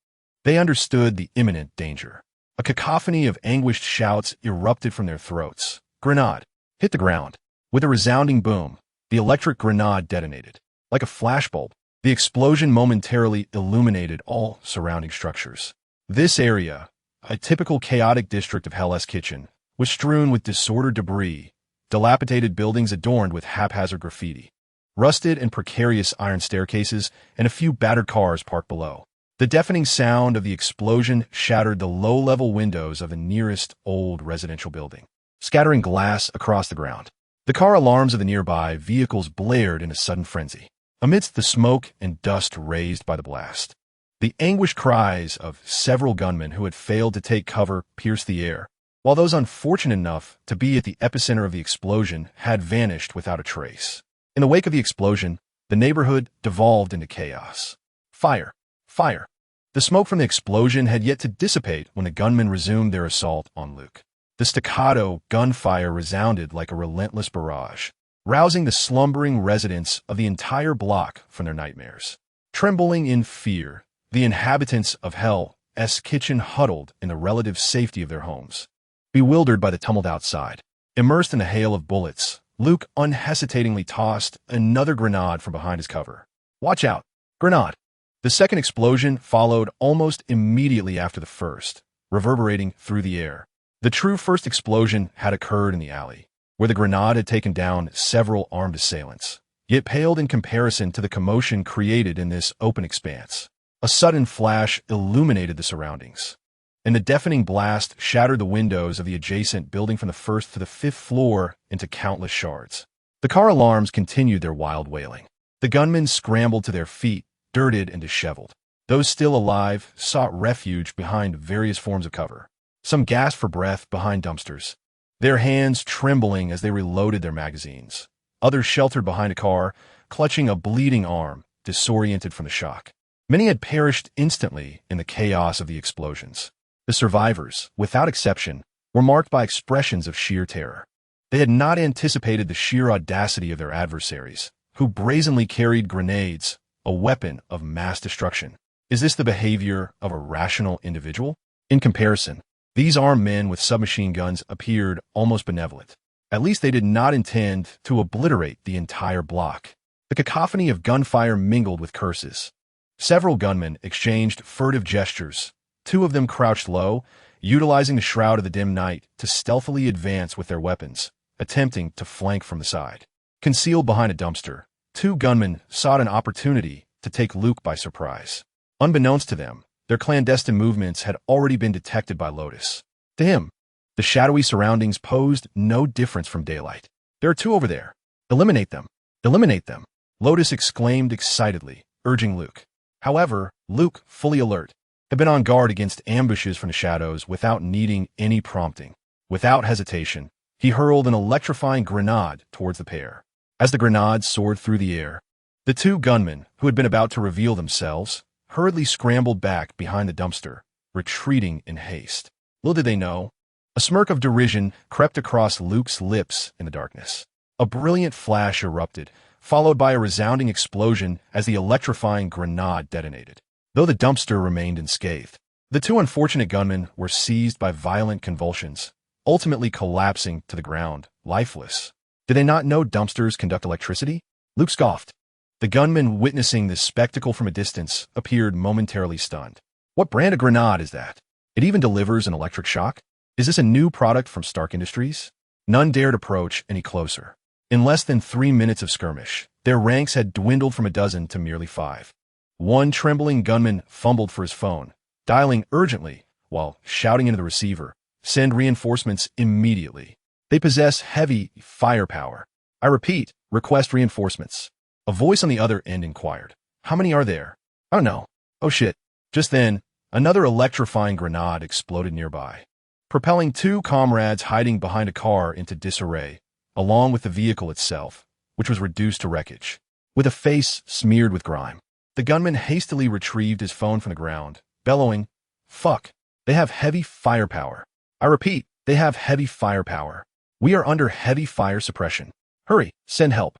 they understood the imminent danger. A cacophony of anguished shouts erupted from their throats. Grenade hit the ground. With a resounding boom, the electric grenade detonated. Like a flashbulb, the explosion momentarily illuminated all surrounding structures. This area, a typical chaotic district of Hell's Kitchen, was strewn with disordered debris, dilapidated buildings adorned with haphazard graffiti, rusted and precarious iron staircases, and a few battered cars parked below. The deafening sound of the explosion shattered the low-level windows of the nearest old residential building, scattering glass across the ground. The car alarms of the nearby vehicles blared in a sudden frenzy. Amidst the smoke and dust raised by the blast, the anguished cries of several gunmen who had failed to take cover pierced the air, while those unfortunate enough to be at the epicenter of the explosion had vanished without a trace. In the wake of the explosion, the neighborhood devolved into chaos. Fire! Fire! The smoke from the explosion had yet to dissipate when the gunmen resumed their assault on Luke. The staccato gunfire resounded like a relentless barrage, rousing the slumbering residents of the entire block from their nightmares. Trembling in fear, the inhabitants of Hell's Kitchen huddled in the relative safety of their homes. Bewildered by the tumult outside, immersed in a hail of bullets, Luke unhesitatingly tossed another grenade from behind his cover. "Watch out! Grenade!" The second explosion followed almost immediately after the first, reverberating through the air. The true first explosion had occurred in the alley, where the grenade had taken down several armed assailants, yet paled in comparison to the commotion created in this open expanse. A sudden flash illuminated the surroundings, and the deafening blast shattered the windows of the adjacent building from the first to the fifth floor into countless shards. The car alarms continued their wild wailing. The gunmen scrambled to their feet, dirted and disheveled. Those still alive sought refuge behind various forms of cover. Some gasped for breath behind dumpsters, their hands trembling as they reloaded their magazines. Others sheltered behind a car, clutching a bleeding arm, disoriented from the shock. Many had perished instantly in the chaos of the explosions. The survivors, without exception, were marked by expressions of sheer terror. They had not anticipated the sheer audacity of their adversaries, who brazenly carried grenades, a weapon of mass destruction. Is this the behavior of a rational individual? In comparison, these armed men with submachine guns appeared almost benevolent. At least they did not intend to obliterate the entire block. The cacophony of gunfire mingled with curses. Several gunmen exchanged furtive gestures. Two of them crouched low, utilizing the shroud of the dim night to stealthily advance with their weapons, attempting to flank from the side. Concealed behind a dumpster, two gunmen sought an opportunity to take Luke by surprise. Unbeknownst to them, their clandestine movements had already been detected by Rotos. To him, the shadowy surroundings posed no difference from daylight. "There are two over there. Eliminate them. Eliminate them," Rotos exclaimed excitedly, urging Luke. However, Luke, fully alert, had been on guard against ambushes from the shadows without needing any prompting. Without hesitation, He hurled an electrifying grenade towards the pair. As the grenade soared through the air, the two gunmen, who had been about to reveal themselves, hurriedly scrambled back behind the dumpster, retreating in haste. Little did they know, a smirk of derision crept across Luke's lips in the darkness. A brilliant flash erupted, followed by a resounding explosion as the electrifying grenade detonated. Though the dumpster remained unscathed, the two unfortunate gunmen were seized by violent convulsions, ultimately collapsing to the ground, lifeless. Did they not know dumpsters conduct electricity? Luke scoffed. The gunmen, witnessing this spectacle from a distance, appeared momentarily stunned. What brand of grenade is that? It even delivers an electric shock? Is this a new product from Stark Industries? None dared approach any closer. In less than 3 minutes of skirmish, their ranks had dwindled from a dozen to merely 5. One trembling gunman fumbled for his phone, dialing urgently while shouting into the receiver, "Send reinforcements immediately. They possess heavy firepower. I repeat, request reinforcements." A voice on the other end inquired, "How many are there?" "I don't know." "Oh shit." Just then, another electrifying grenade exploded nearby, propelling two comrades hiding behind a car into disarray, along with the vehicle itself, which was reduced to wreckage. With a face smeared with grime, the gunman hastily retrieved his phone from the ground, bellowing, "Fuck, they have heavy firepower. I repeat, they have heavy firepower. We are under heavy fire suppression. Hurry, send help."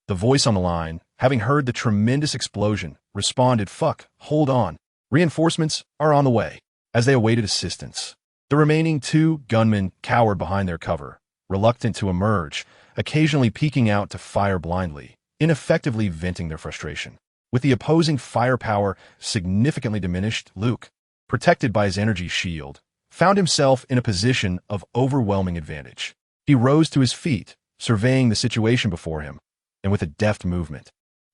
The voice on the line, having heard the tremendous explosion, responded, "Fuck, hold on. Reinforcements are on the way." As they awaited assistance, the remaining two gunmen cowered behind their cover, reluctant to emerge, occasionally peeking out to fire blindly, ineffectively venting their frustration. With the opposing firepower significantly diminished, Luke, protected by his energy shield, found himself in a position of overwhelming advantage. He rose to his feet, surveying the situation before him, and with a deft movement,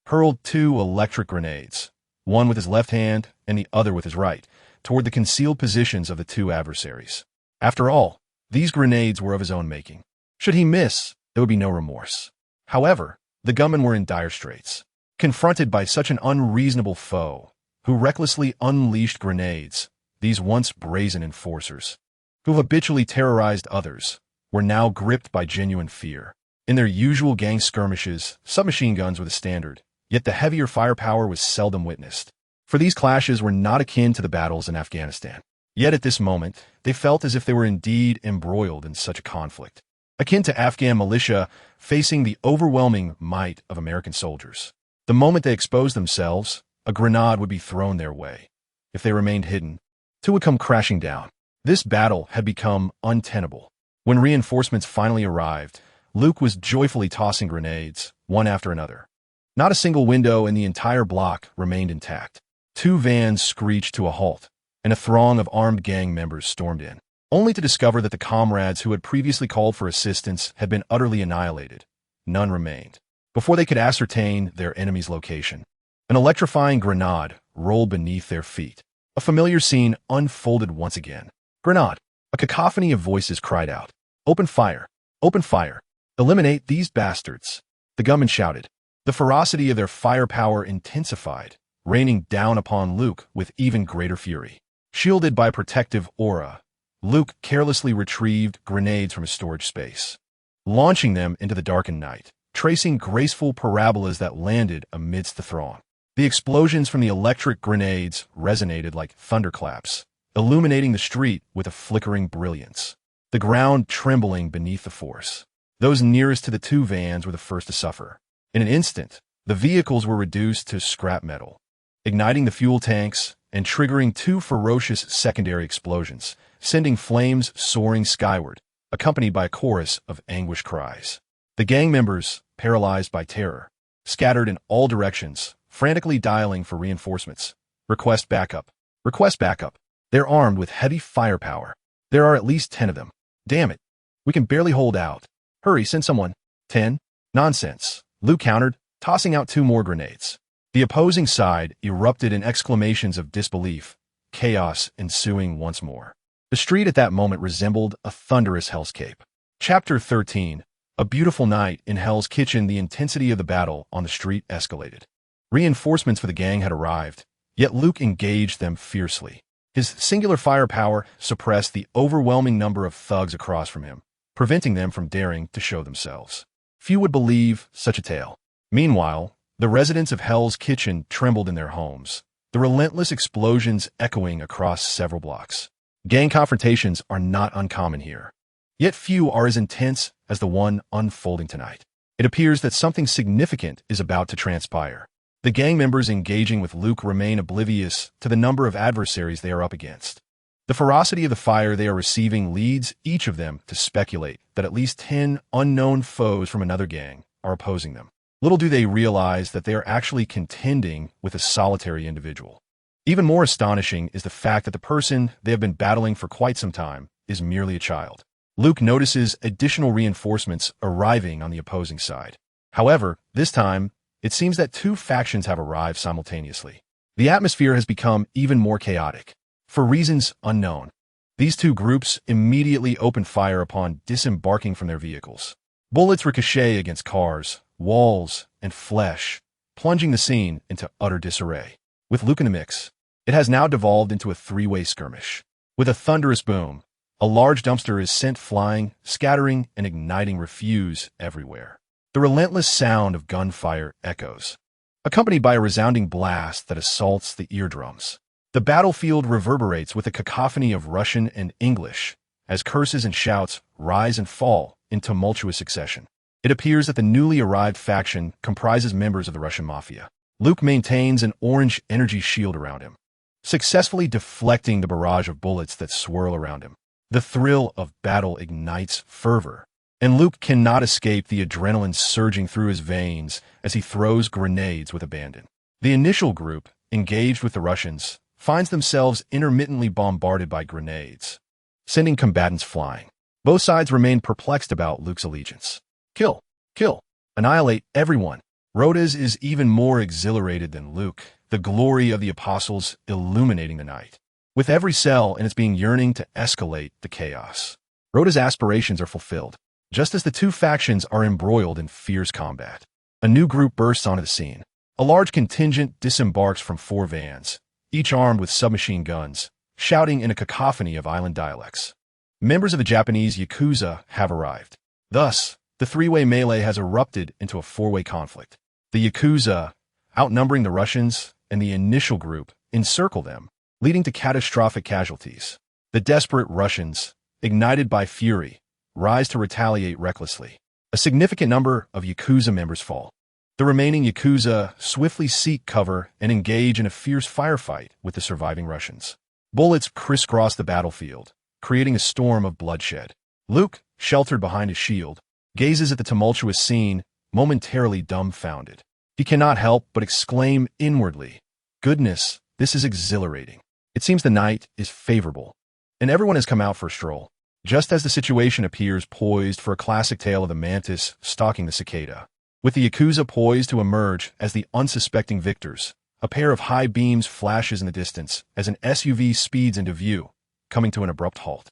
hurled 2 electric grenades, one with his left hand and the other with his right, toward the concealed positions of the two adversaries. After all, these grenades were of his own making. Should he miss, there would be no remorse. However, the gunmen were in dire straits, confronted by such an unreasonable foe, who recklessly unleashed grenades. These once brazen enforcers, who habitually terrorized others, were now gripped by genuine fear. In their usual gang skirmishes, submachine guns were the standard, yet the heavier firepower was seldom witnessed. For these clashes were not akin to the battles in Afghanistan. Yet at this moment, they felt as if they were indeed embroiled in such a conflict, akin to Afghan militia facing the overwhelming might of American soldiers. The moment they exposed themselves, a grenade would be thrown their way. If they remained hidden, two would come crashing down. This battle had become untenable. When reinforcements finally arrived, Luke was joyfully tossing grenades, one after another. Not a single window in the entire block remained intact. 2 vans screeched to a halt, and a throng of armed gang members stormed in, only to discover that the comrades who had previously called for assistance had been utterly annihilated. None remained. Before they could ascertain their enemy's location, an electrifying grenade rolled beneath their feet. A familiar scene unfolded once again. "Grenade!" A cacophony of voices cried out. "Open fire! Open fire! Eliminate these bastards!" The gunmen shouted. The ferocity of their firepower intensified, raining down upon Luke with even greater fury. Shielded by a protective aura, Luke carelessly retrieved grenades from his storage space, launching them into the darkened night, tracing graceful parabolas that landed amidst the throng. The explosions from the electric grenades resonated like thunderclaps, illuminating the street with a flickering brilliance, the ground trembling beneath the force. Those nearest to the 2 vans were the first to suffer. In an instant, the vehicles were reduced to scrap metal, igniting the fuel tanks and triggering 2 ferocious secondary explosions, sending flames soaring skyward, accompanied by a chorus of anguished cries. The gang members, paralyzed by terror, scattered in all directions, frantically dialing for reinforcements. "Request backup. Request backup. They're armed with heavy firepower. There are at least 10 of them. Damn it. We can barely hold out. Hurry, send someone." 10? Nonsense, Luke countered, tossing out 2 more grenades. The opposing side erupted in exclamations of disbelief, chaos ensuing once more. The street at that moment resembled a thunderous hellscape. Chapter 13. A beautiful night in Hell's Kitchen. The intensity of the battle on the street escalated. Reinforcements for the gang had arrived, yet Luke engaged them fiercely. His singular firepower suppressed the overwhelming number of thugs across from him, preventing them from daring to show themselves. Few would believe such a tale. Meanwhile, the residents of Hell's Kitchen trembled in their homes, the relentless explosions echoing across several blocks. Gang confrontations are not uncommon here. Yet few are as intense as the one unfolding tonight. It appears that something significant is about to transpire. The gang members engaging with Luke remain oblivious to the number of adversaries they are up against. The ferocity of the fire they are receiving leads each of them to speculate that at least 10 unknown foes from another gang are opposing them. Little do they realize that they are actually contending with a solitary individual. Even more astonishing is the fact that the person they have been battling for quite some time is merely a child. Luke notices additional reinforcements arriving on the opposing side. However, this time, it seems that two factions have arrived simultaneously. The atmosphere has become even more chaotic. For reasons unknown, these two groups immediately open fire upon disembarking from their vehicles. Bullets ricochet against cars, walls, and flesh, plunging the scene into utter disarray. With Luke in the mix, it has now devolved into a three-way skirmish. With a thunderous boom, a large dumpster is sent flying, scattering and igniting refuse everywhere. The relentless sound of gunfire echoes, accompanied by a resounding blast that assaults the eardrums. The battlefield reverberates with a cacophony of Russian and English, as curses and shouts rise and fall in tumultuous succession. It appears that the newly arrived faction comprises members of the Russian mafia. Luke maintains an orange energy shield around him, successfully deflecting the barrage of bullets that swirl around him. The thrill of battle ignites fervor, and Luke cannot escape the adrenaline surging through his veins as he throws grenades with abandon. The initial group, engaged with the Russians, finds themselves intermittently bombarded by grenades, sending combatants flying. Both sides remain perplexed about Luke's allegiance. Kill, kill, annihilate everyone. Rotos is even more exhilarated than Luke, the glory of the apostles illuminating the night. With every cell in its being yearning to escalate the chaos. Rotos' aspirations are fulfilled, just as the two factions are embroiled in fierce combat. A new group bursts onto the scene. A large contingent disembarks from 4 vans, each armed with submachine guns, shouting in a cacophony of island dialects. Members of the Japanese Yakuza have arrived. Thus, the three-way melee has erupted into a 4-way conflict. The Yakuza, outnumbering the Russians and the initial group, encircle them, leading to catastrophic casualties. The desperate Russians, ignited by fury, rise to retaliate recklessly. A significant number of Yakuza members fall. The remaining Yakuza swiftly seek cover and engage in a fierce firefight with the surviving Russians. Bullets crisscross the battlefield, creating a storm of bloodshed. Luke, sheltered behind his shield, gazes at the tumultuous scene, momentarily dumbfounded. He cannot help but exclaim inwardly, "Goodness, this is exhilarating." It seems the night is favorable, and everyone has come out for a stroll, just as the situation appears poised for a classic tale of the mantis stalking the cicada. With the Yakuza poised to emerge as the unsuspecting victors, a pair of high beams flashes in the distance as an SUV speeds into view, coming to an abrupt halt.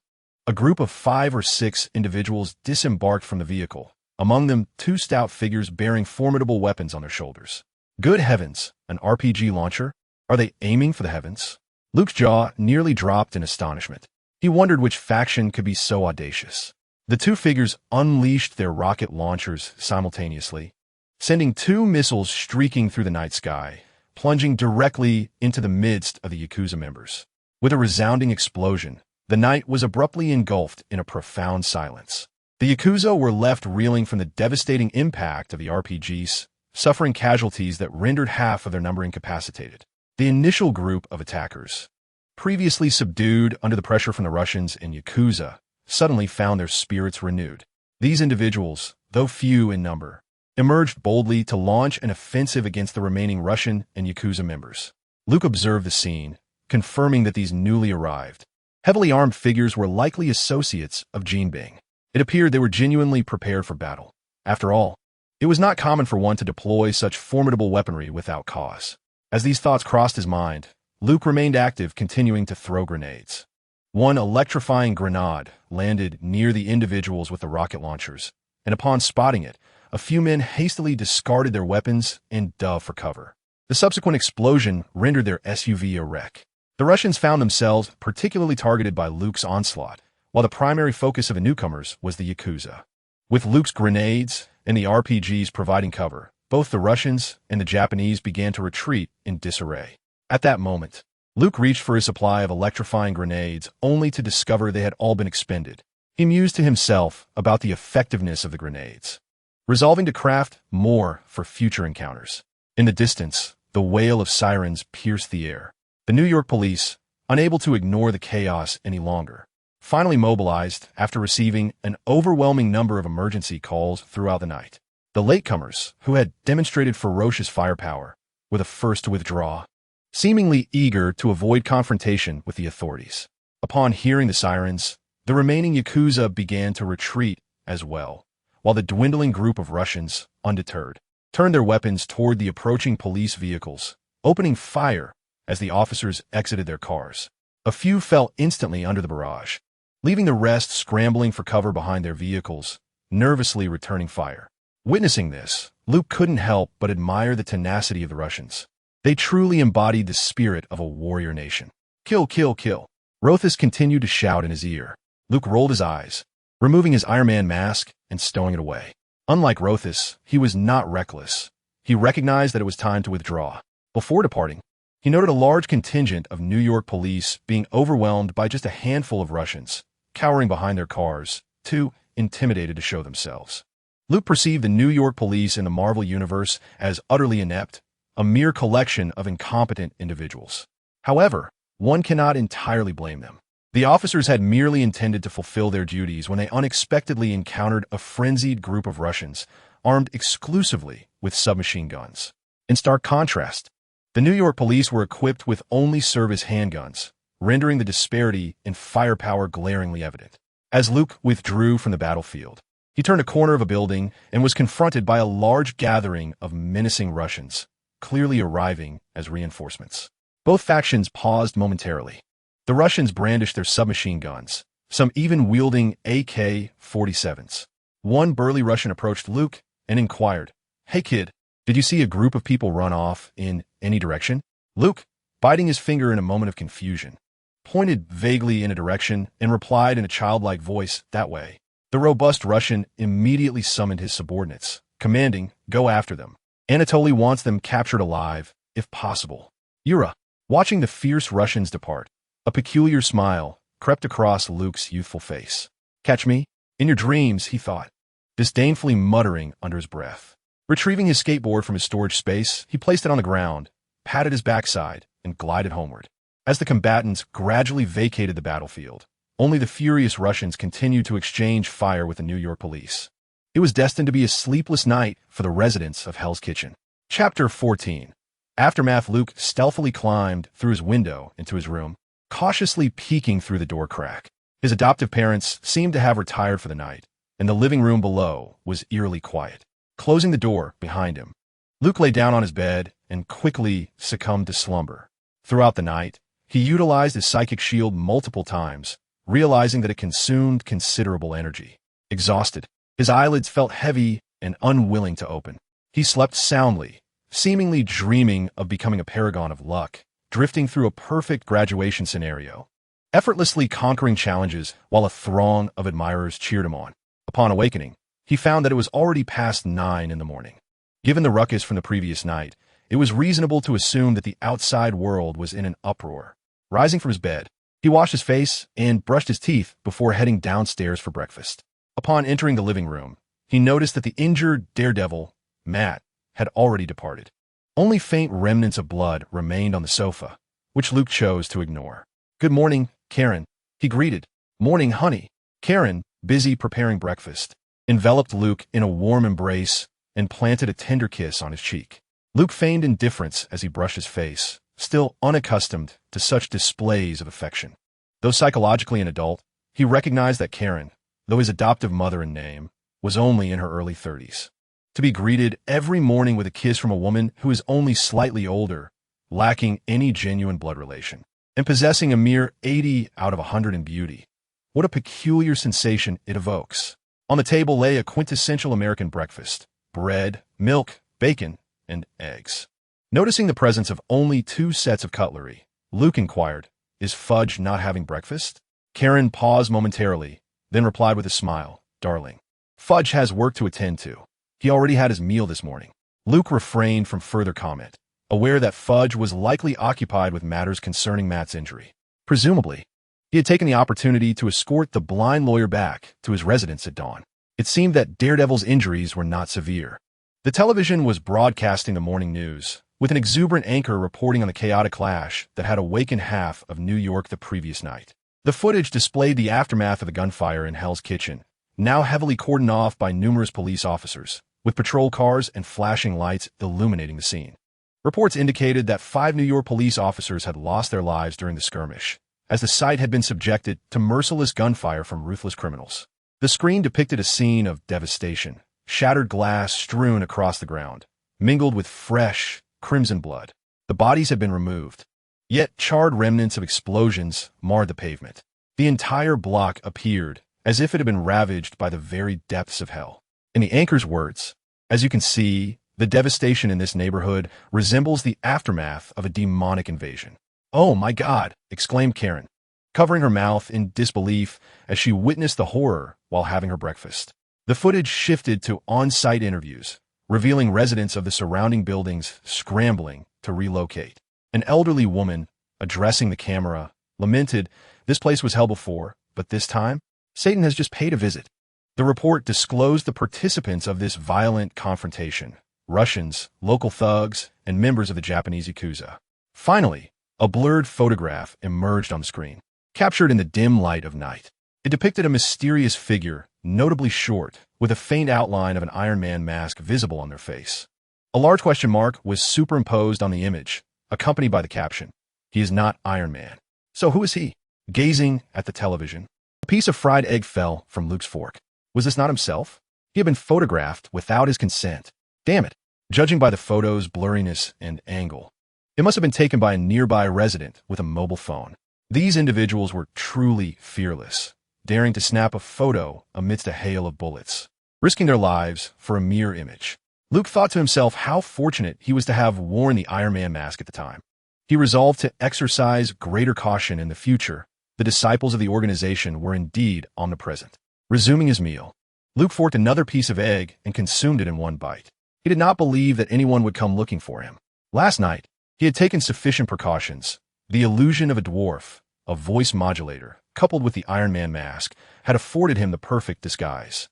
A group of 5 or 6 individuals disembarked from the vehicle, among them 2 stout figures bearing formidable weapons on their shoulders. Good heavens, an RPG launcher? Are they aiming for the heavens? Luke's jaw nearly dropped in astonishment. He wondered which faction could be so audacious. The 2 figures unleashed their rocket launchers simultaneously, sending 2 missiles streaking through the night sky, plunging directly into the midst of the Yakuza members. With a resounding explosion, the night was abruptly engulfed in a profound silence. The Yakuza were left reeling from the devastating impact of the RPGs, suffering casualties that rendered half of their number incapacitated. The initial group of attackers, previously subdued under the pressure from the Russians and Yakuza, suddenly found their spirits renewed. These individuals, though few in number, emerged boldly to launch an offensive against the remaining Russian and Yakuza members. Luke observed the scene, confirming that these newly arrived, heavily armed figures were likely associates of Jinbing. It appeared they were genuinely prepared for battle. After all, it was not common for one to deploy such formidable weaponry without cause. As these thoughts crossed his mind, Luke remained active, continuing to throw grenades. One electrifying grenade landed near the individuals with the rocket launchers, and upon spotting it, a few men hastily discarded their weapons and dove for cover. The subsequent explosion rendered their SUV a wreck. The Russians found themselves particularly targeted by Luke's onslaught, while the primary focus of the newcomers was the Yakuza. With Luke's grenades and the RPGs providing cover, both the Russians and the Japanese began to retreat in disarray. At that moment, Luke reached for his supply of electrifying grenades only to discover they had all been expended. He mused to himself about the effectiveness of the grenades, resolving to craft more for future encounters. In the distance, the wail of sirens pierced the air. The New York police, unable to ignore the chaos any longer, finally mobilized after receiving an overwhelming number of emergency calls throughout the night. The latecomers, who had demonstrated ferocious firepower, were the first to withdraw, seemingly eager to avoid confrontation with the authorities. Upon hearing the sirens, the remaining Yakuza began to retreat as well, while the dwindling group of Russians, undeterred, turned their weapons toward the approaching police vehicles, opening fire as the officers exited their cars. A few fell instantly under the barrage, leaving the rest scrambling for cover behind their vehicles, nervously returning fire. Witnessing this, Luke couldn't help but admire the tenacity of the Russians. They truly embodied the spirit of a warrior nation. Kill, kill, kill. Rotos continued to shout in his ear. Luke rolled his eyes, removing his Iron Man mask and stowing it away. Unlike Rotos, he was not reckless. He recognized that it was time to withdraw. Before departing, he noted a large contingent of New York police being overwhelmed by just a handful of Russians, cowering behind their cars, too intimidated to show themselves. Luke perceived the New York police in the Marvel Universe as utterly inept, a mere collection of incompetent individuals. However, one cannot entirely blame them. The officers had merely intended to fulfill their duties when they unexpectedly encountered a frenzied group of Russians, armed exclusively with submachine guns. In stark contrast, the New York police were equipped with only service handguns, rendering the disparity in firepower glaringly evident. As Luke withdrew from the battlefield, he turned a corner of a building and was confronted by a large gathering of menacing Russians, clearly arriving as reinforcements. Both factions paused momentarily. The Russians brandished their submachine guns, some even wielding AK-47s. One burly Russian approached Luke and inquired, "Hey kid, did you see a group of people run off in any direction?" Luke, biting his finger in a moment of confusion, pointed vaguely in a direction and replied in a childlike voice, "That way." The robust Russian immediately summoned his subordinates, commanding, "Go after them. Anatoly wants them captured alive, if possible." Yura, watching the fierce Russians depart, a peculiar smile crept across Luke's youthful face. "Catch me? In your dreams," he thought, disdainfully muttering under his breath. Retrieving his skateboard from his storage space, he placed it on the ground, patted his backside, and glided homeward. As the combatants gradually vacated the battlefield, only the furious Russians continued to exchange fire with the New York police. It was destined to be a sleepless night for the residents of Hell's Kitchen. Chapter 14. Aftermath. Luke stealthily climbed through his window into his room, cautiously peeking through the door crack. His adoptive parents seemed to have retired for the night, and the living room below was eerily quiet. Closing the door behind him, Luke lay down on his bed and quickly succumbed to slumber. Throughout the night, he utilized his psychic shield multiple times, realizing that it consumed considerable energy. Exhausted, his eyelids felt heavy and unwilling to open. He slept soundly, seemingly dreaming of becoming a paragon of luck, drifting through a perfect graduation scenario, effortlessly conquering challenges while a throng of admirers cheered him on. Upon awakening, he found that it was already past 9 in the morning. Given the ruckus from the previous night, it was reasonable to assume that the outside world was in an uproar. Rising from his bed, he washed his face and brushed his teeth before heading downstairs for breakfast. Upon entering the living room, he noticed that the injured daredevil, Matt, had already departed. Only faint remnants of blood remained on the sofa, which Luke chose to ignore. "Good morning, Karen," he greeted. "Morning, honey." Karen, busy preparing breakfast, enveloped Luke in a warm embrace and planted a tender kiss on his cheek. Luke feigned indifference as he brushed his face, still unaccustomed to such displays of affection. Though psychologically an adult, he recognized that Karen, though his adoptive mother in name, was only in her early 30s. To be greeted every morning with a kiss from a woman who is only slightly older, lacking any genuine blood relation, and possessing a mere 80 out of 100 in beauty, what a peculiar sensation it evokes. On the table lay a quintessential American breakfast: bread, milk, bacon, and eggs. Noticing the presence of only 2 sets of cutlery, Luke inquired, "Is Fudge not having breakfast?" Karen paused momentarily, then replied with a smile, "Darling, Fudge has work to attend to. He already had his meal this morning." Luke refrained from further comment, aware that Fudge was likely occupied with matters concerning Matt's injury. Presumably, he had taken the opportunity to escort the blind lawyer back to his residence at dawn. It seemed that Daredevil's injuries were not severe. The television was broadcasting the morning news, with an exuberant anchor reporting on the chaotic clash that had awakened half of New York the previous night. The footage displayed the aftermath of the gunfire in Hell's Kitchen, now heavily cordoned off by numerous police officers, with patrol cars and flashing lights illuminating the scene. Reports indicated that 5 New York police officers had lost their lives during the skirmish, as the site had been subjected to merciless gunfire from ruthless criminals. The screen depicted a scene of devastation, shattered glass strewn across the ground, mingled with fresh, crimson blood. The bodies had been removed, yet charred remnants of explosions marred the pavement. The entire block appeared as if it had been ravaged by the very depths of hell. In the anchor's words, "As you can see, the devastation in this neighborhood resembles the aftermath of a demonic invasion." "Oh my God!" exclaimed Karen, covering her mouth in disbelief as she witnessed the horror while having her breakfast. The footage shifted to on-site interviews, revealing residents of the surrounding buildings scrambling to relocate. An elderly woman, addressing the camera, lamented, "This place was hell before, but this time, Satan has just paid a visit." The report disclosed the participants of this violent confrontation: Russians, local thugs, and members of the Japanese Yakuza. Finally, a blurred photograph emerged on the screen, captured in the dim light of night. It depicted a mysterious figure, notably short, with a faint outline of an Iron Man mask visible on their face. A large question mark was superimposed on the image, accompanied by the caption, "He is not Iron Man." So who is he? Gazing at the television, a piece of fried egg fell from Luke's fork. Was this not himself? He had been photographed without his consent. Damn it. Judging by the photo's blurriness and angle, it must have been taken by a nearby resident with a mobile phone. These individuals were truly fearless, daring to snap a photo amidst a hail of bullets, risking their lives for a mere image. Luke thought to himself how fortunate he was to have worn the Iron Man mask at the time. He resolved to exercise greater caution in the future. The disciples of the organization were indeed omnipresent. Resuming his meal, Luke forked another piece of egg and consumed it in one bite. He did not believe that anyone would come looking for him. Last night, he had taken sufficient precautions. The illusion of a dwarf, a voice modulator, coupled with the Iron Man mask, had afforded him the perfect disguise.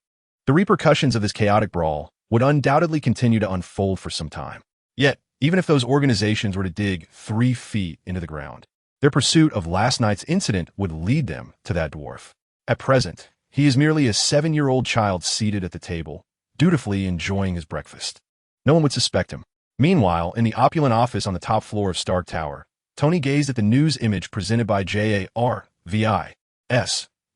The repercussions of this chaotic brawl would undoubtedly continue to unfold for some time. Yet, even if those organizations were to dig 3 feet into the ground, their pursuit of last night's incident would lead them to that dwarf. At present, he is merely a 7-year-old child seated at the table, dutifully enjoying his breakfast. No one would suspect him. Meanwhile, in the opulent office on the top floor of Stark Tower, Tony gazed at the news image presented by JARVIS,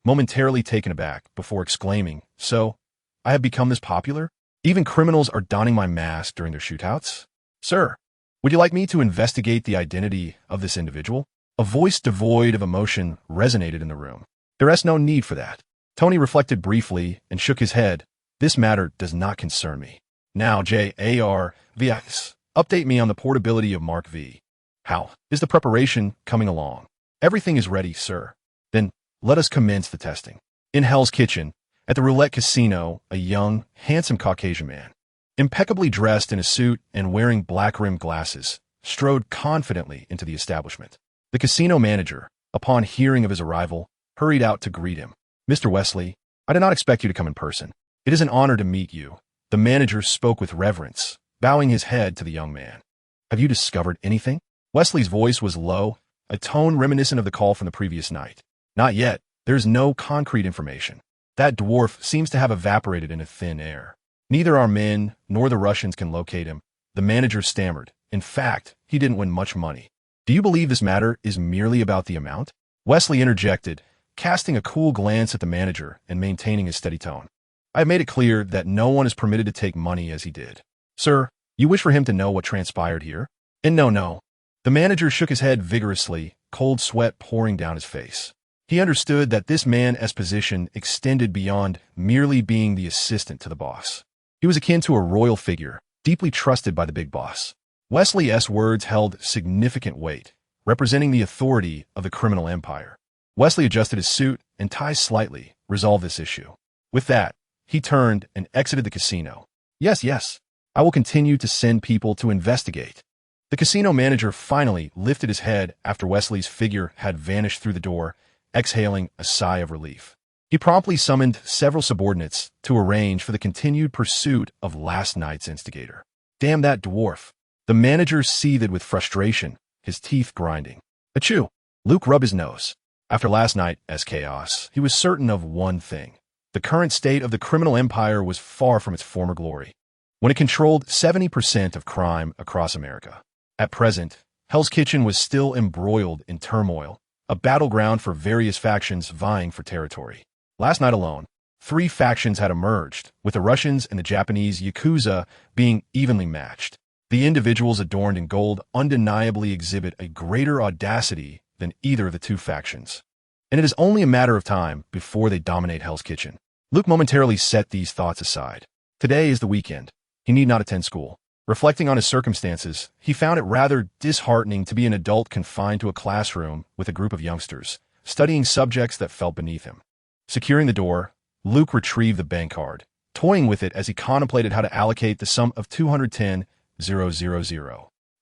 momentarily taken aback before exclaiming, "So, I have become this popular? Even criminals are donning my mask during their shootouts? Sir, would you like me to investigate the identity of this individual?" A voice devoid of emotion resonated in the room. "There is no need for that." Tony reflected briefly and shook his head. "This matter does not concern me. Now, JARVIS, update me on the portability of Mark V. How is the preparation coming along?" "Everything is ready, sir." "Then let us commence the testing." In Hell's Kitchen, at the roulette casino, a young, handsome Caucasian man, impeccably dressed in a suit and wearing black-rimmed glasses, strode confidently into the establishment. The casino manager, upon hearing of his arrival, hurried out to greet him. "Mr. Wesley, I did not expect you to come in person. It is an honor to meet you." The manager spoke with reverence, bowing his head to the young man. "Have you discovered anything?" Wesley's voice was low, a tone reminiscent of the call from the previous night. "Not yet. There's no concrete information. That dwarf seems to have evaporated into thin air. Neither our men nor the Russians can locate him." The manager stammered. "In fact, he didn't win much money." "Do you believe this matter is merely about the amount?" Wesley interjected, casting a cool glance at the manager and maintaining his steady tone. "I have made it clear that no one is permitted to take money as he did. Sir, you wish for him to know what transpired here?" "And no." The manager shook his head vigorously, cold sweat pouring down his face. He understood that this man's position extended beyond merely being the assistant to the boss. He was akin to a royal figure, deeply trusted by the big boss. Wesley's words held significant weight, representing the authority of the criminal empire. Wesley adjusted his suit and tie slightly, resolved this issue. With that, he turned and exited the casino. Yes, I will continue to send people to investigate. The casino manager finally lifted his head after Wesley's figure had vanished through the door, exhaling a sigh of relief. He promptly summoned several subordinates to arrange for the continued pursuit of last night's instigator. Damn that dwarf. The manager seethed with frustration, his teeth grinding. Achoo! Luke rubbed his nose. After last night's chaos, he was certain of one thing. The current state of the criminal empire was far from its former glory, when it controlled 70% of crime across America. At present, Hell's Kitchen was still embroiled in turmoil, a battleground for various factions vying for territory. Last night alone, 3 factions had emerged, with the Russians and the Japanese Yakuza being evenly matched. The individuals adorned in gold undeniably exhibit a greater audacity than either of the 2 factions. And it is only a matter of time before they dominate Hell's Kitchen. Luke momentarily set these thoughts aside. Today is the weekend. He need not attend school. Reflecting on his circumstances, he found it rather disheartening to be an adult confined to a classroom with a group of youngsters, studying subjects that felt beneath him. Securing the door, Luke retrieved the bank card, toying with it as he contemplated how to allocate the sum of 210,000.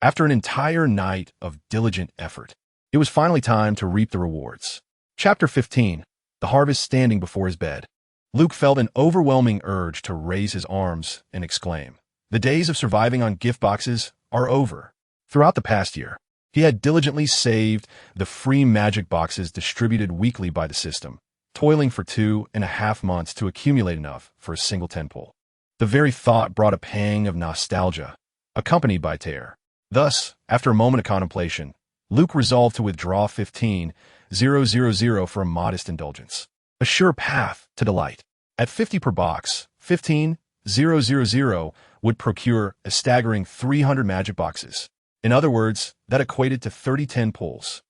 After an entire night of diligent effort, it was finally time to reap the rewards. Chapter 15. The harvest standing before his bed. Luke felt an overwhelming urge to raise his arms and exclaim, "The days of surviving on gift boxes are over." Throughout the past year, he had diligently saved the free magic boxes distributed weekly by the system, toiling for 2.5 months to accumulate enough for a single 10-pull. The very thought brought a pang of nostalgia, accompanied by terror. Thus, after a moment of contemplation, Luke resolved to withdraw 15,000 for a modest indulgence. A sure path to delight. At 50 per box, 15,000 would procure a staggering 300 magic boxes. In other words, that equated to 30 10-pulls.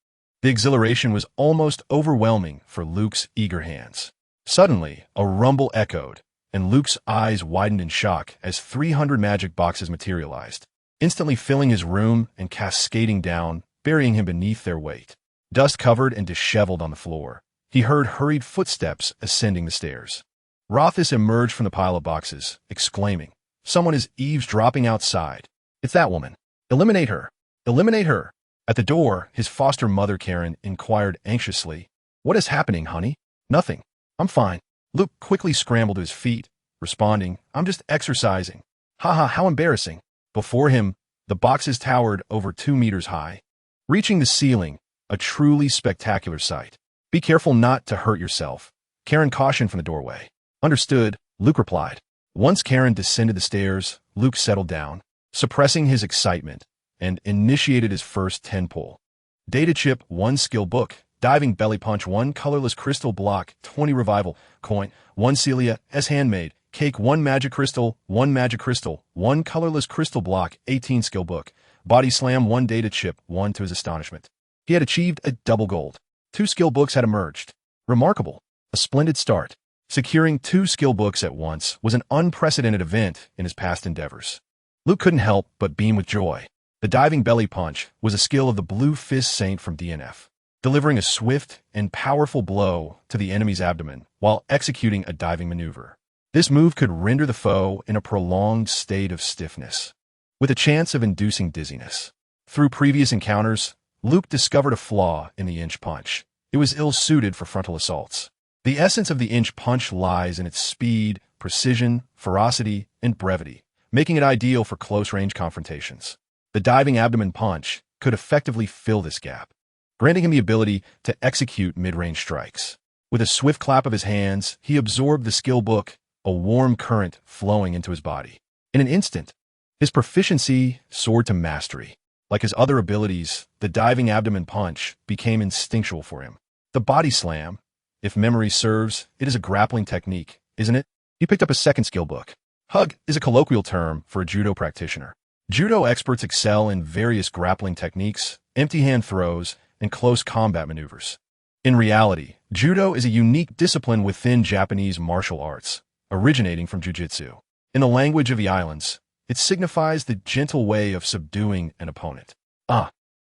The exhilaration was almost overwhelming for Luke's eager hands. Suddenly, a rumble echoed, and Luke's eyes widened in shock as 300 magic boxes materialized, instantly filling his room and cascading down, burying him beneath their weight. Dust-covered and disheveled on the floor, he heard hurried footsteps ascending the stairs. Rotos emerged from the pile of boxes, exclaiming, "Someone is eavesdropping outside. It's that woman. Eliminate her. Eliminate her." At the door, his foster mother Karen inquired anxiously, "What is happening, honey?" "Nothing. I'm fine." Luke quickly scrambled to his feet, responding, "I'm just exercising." "Haha, how embarrassing." Before him, the boxes towered over 2 meters high, reaching the ceiling, a truly spectacular sight. "Be careful not to hurt yourself," Karen cautioned from the doorway. "Understood," Luke replied. Once Karen descended the stairs, Luke settled down, suppressing his excitement, and initiated his first 10-pull. Data chip, 1 skill book, diving belly punch, 1 colorless crystal block, 20 revival, coin, 1 Celia, S handmade, cake, 1 magic crystal, 1 magic crystal, 1 colorless crystal block, 18 skill book, body slam, 1 data chip, 1 to his astonishment. He had achieved a double gold. 2 skill books had emerged. Remarkable. A splendid start. Securing 2 skill books at once was an unprecedented event in his past endeavors. Luke couldn't help but beam with joy. The diving belly punch was a skill of the Blue Fist Saint from DNF, delivering a swift and powerful blow to the enemy's abdomen while executing a diving maneuver. This move could render the foe in a prolonged state of stiffness, with a chance of inducing dizziness. Through previous encounters, Luke discovered a flaw in the inch punch. It was ill-suited for frontal assaults. The essence of the inch punch lies in its speed, precision, ferocity, and brevity, making it ideal for close-range confrontations. The diving abdomen punch could effectively fill this gap, granting him the ability to execute mid-range strikes. With a swift clap of his hands, he absorbed the skill book, a warm current flowing into his body. In an instant, his proficiency soared to mastery. Like his other abilities, the diving abdomen punch became instinctual for him. The body slam, if memory serves, it is a grappling technique, isn't it? He picked up a second skill book. Hug is a colloquial term for a judo practitioner. Judo experts excel in various grappling techniques, empty hand throws, and close combat maneuvers. In reality, judo is a unique discipline within Japanese martial arts, originating from jiu-jitsu. In the language of the islands, it signifies the gentle way of subduing an opponent.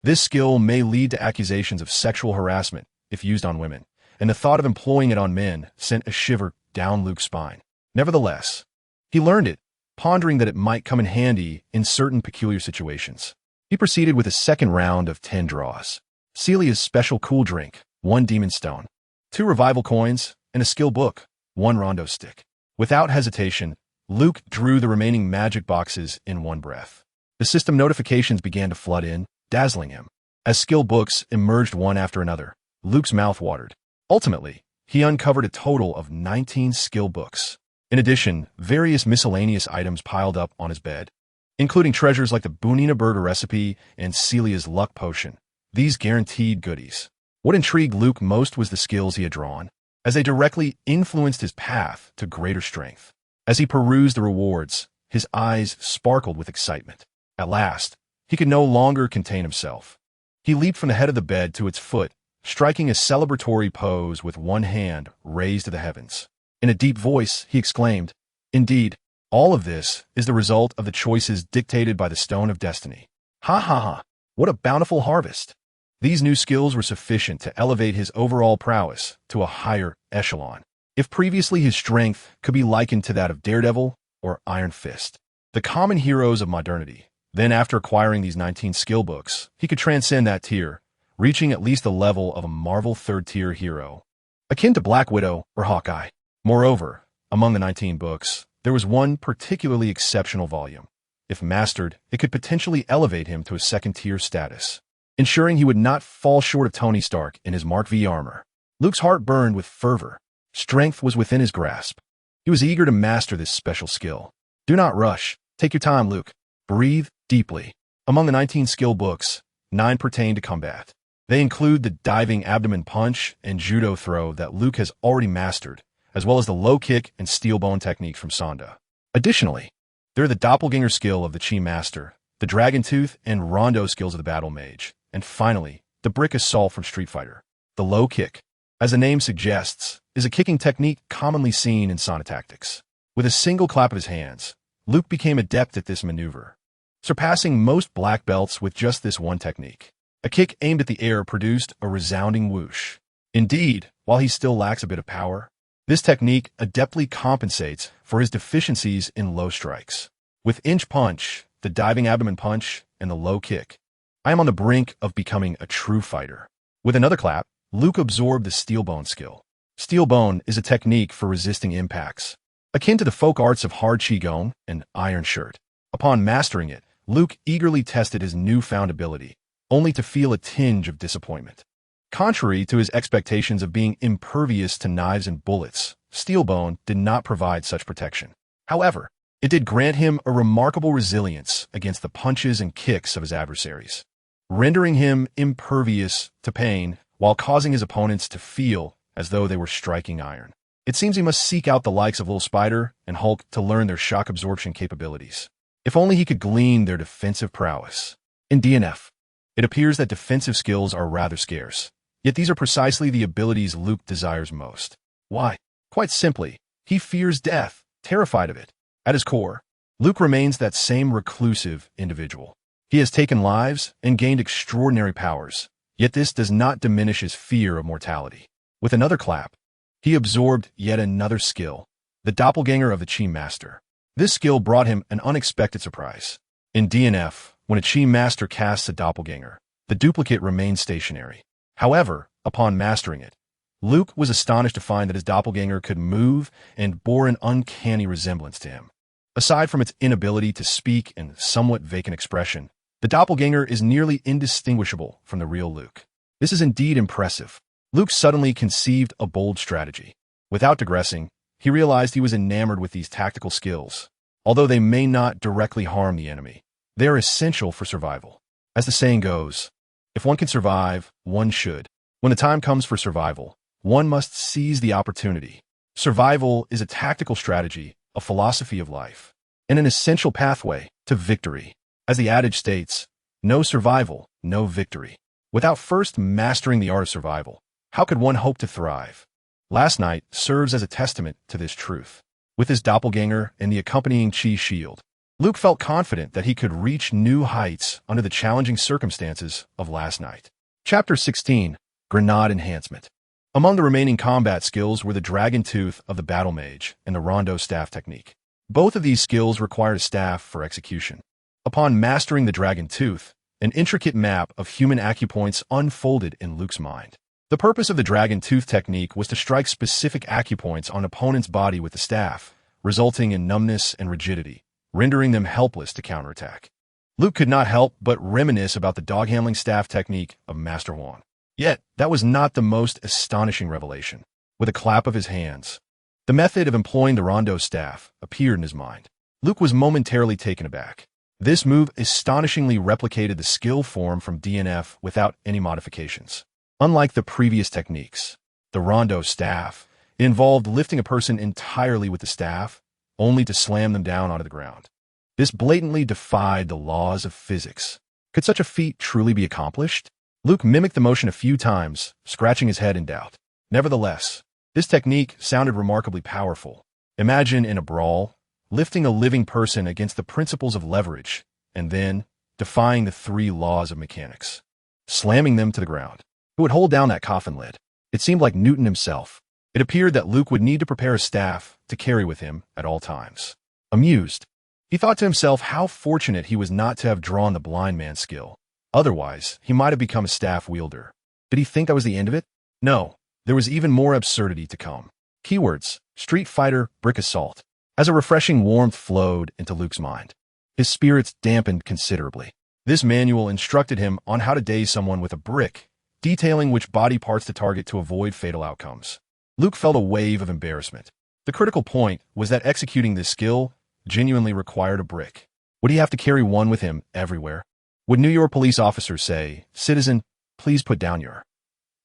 This skill may lead to accusations of sexual harassment if used on women, and the thought of employing it on men sent a shiver down Luke's spine. Nevertheless, he learned it, pondering that it might come in handy in certain peculiar situations. He proceeded with a second round of 10 draws. Celia's special cool drink, 1 demon stone, 2 revival coins, and a skill book, 1 rondo stick. Without hesitation, Luke drew the remaining magic boxes in one breath. The system notifications began to flood in, dazzling him. As skill books emerged one after another, Luke's mouth watered. Ultimately, he uncovered a total of 19 skill books. In addition, various miscellaneous items piled up on his bed, including treasures like the Bunina burger recipe and Celia's luck potion. These guaranteed goodies. What intrigued Luke most was the skills he had drawn, as they directly influenced his path to greater strength. As he perused the rewards, his eyes sparkled with excitement. At last, he could no longer contain himself. He leaped from the head of the bed to its foot, striking a celebratory pose with one hand raised to the heavens. In a deep voice, he exclaimed, "Indeed, all of this is the result of the choices dictated by the Stone of Destiny. Ha ha ha, what a bountiful harvest!" These new skills were sufficient to elevate his overall prowess to a higher echelon. If previously his strength could be likened to that of Daredevil or Iron Fist, the common heroes of modernity, then after acquiring these 19 skill books, he could transcend that tier, reaching at least the level of a Marvel third-tier hero, akin to Black Widow or Hawkeye. Moreover, among the 19 books, there was one particularly exceptional volume. If mastered, it could potentially elevate him to a second-tier status, ensuring he would not fall short of Tony Stark in his Mark V armor. Luke's heart burned with fervor. Strength was within his grasp. He was eager to master this special skill. Do not rush. Take your time, Luke. Breathe deeply. Among the 19 skill books, 9 pertain to combat. They include the diving abdomen punch and judo throw that Luke has already mastered, as well as the low kick and steel bone techniques from Sonda. Additionally, there are the doppelganger skill of the Chi Master, the dragon tooth and rondo skills of the battle mage, and finally, the brick assault from Street Fighter. The low kick, as the name suggests, is a kicking technique commonly seen in sauna tactics. With a single clap of his hands, Luke became adept at this maneuver, surpassing most black belts with just this one technique. A kick aimed at the air produced a resounding whoosh. Indeed, while he still lacks a bit of power, this technique adeptly compensates for his deficiencies in low strikes. With inch punch, the diving abdomen punch, and the low kick, I am on the brink of becoming a true fighter. With another clap, Luke absorbed the steel bone skill. Steel bone is a technique for resisting impacts, akin to the folk arts of hard qigong and iron shirt. Upon mastering it, Luke eagerly tested his newfound ability, only to feel a tinge of disappointment. Contrary to his expectations of being impervious to knives and bullets, steel bone did not provide such protection. However, it did grant him a remarkable resilience against the punches and kicks of his adversaries, rendering him impervious to pain while causing his opponents to feel as though they were striking iron. It seems he must seek out the likes of Little Spider and Hulk to learn their shock absorption capabilities. If only he could glean their defensive prowess. In DNF, it appears that defensive skills are rather scarce. Yet these are precisely the abilities Luke desires most. Why? Quite simply, he fears death, terrified of it. At his core, Luke remains that same reclusive individual. He has taken lives and gained extraordinary powers, yet this does not diminish his fear of mortality. With another clap, he absorbed yet another skill, the doppelganger of the Chi Master. This skill brought him an unexpected surprise. In DNF, when a Chi Master casts a doppelganger, the duplicate remains stationary. However, upon mastering it, Luke was astonished to find that his doppelganger could move and bore an uncanny resemblance to him. Aside from its inability to speak and somewhat vacant expression, the doppelganger is nearly indistinguishable from the real Luke. This is indeed impressive. Luke suddenly conceived a bold strategy. Without digressing, he realized he was enamored with these tactical skills. Although they may not directly harm the enemy, they are essential for survival. As the saying goes, if one can survive, one should. When the time comes for survival, one must seize the opportunity. Survival is a tactical strategy, a philosophy of life, and an essential pathway to victory. As the adage states, no survival, no victory. Without first mastering the art of survival, how could one hope to thrive? Last night serves as a testament to this truth. With his doppelganger and the accompanying Chi shield, Luke felt confident that he could reach new heights under the challenging circumstances of last night. Chapter 16, Grenade Enhancement. Among the remaining combat skills were the Dragon Tooth of the Battle Mage and the Rondo Staff technique. Both of these skills required a staff for execution. Upon mastering the Dragon Tooth, an intricate map of human acupoints unfolded in Luke's mind. The purpose of the Dragon Tooth technique was to strike specific acupoints on an opponent's body with the staff, resulting in numbness and rigidity, rendering them helpless to counterattack. Luke could not help but reminisce about the dog-handling staff technique of Master Huang. Yet, that was not the most astonishing revelation. With a clap of his hands, the method of employing the Rondo staff appeared in his mind. Luke was momentarily taken aback. This move astonishingly replicated the skill form from DNF without any modifications. Unlike the previous techniques, the Rondo staff involved lifting a person entirely with the staff, only to slam them down onto the ground. This blatantly defied the laws of physics. Could such a feat truly be accomplished? Luke mimicked the motion a few times, scratching his head in doubt. Nevertheless, this technique sounded remarkably powerful. Imagine in a brawl, lifting a living person against the principles of leverage, and then defying the 3 laws of mechanics, slamming them to the ground. Who would hold down that coffin lid? It seemed like Newton himself. It appeared that Luke would need to prepare a staff to carry with him at all times. Amused, he thought to himself how fortunate he was not to have drawn the blind man skill. Otherwise, he might have become a staff wielder. Did he think that was the end of it? No, there was even more absurdity to come. Keywords: Street Fighter, Brick Assault. As a refreshing warmth flowed into Luke's mind, his spirits dampened considerably. This manual instructed him on how to daze someone with a brick, detailing which body parts to target to avoid fatal outcomes. Luke felt a wave of embarrassment. The critical point was that executing this skill genuinely required a brick. Would he have to carry one with him everywhere? Would New York police officers say, "Citizen, please put down your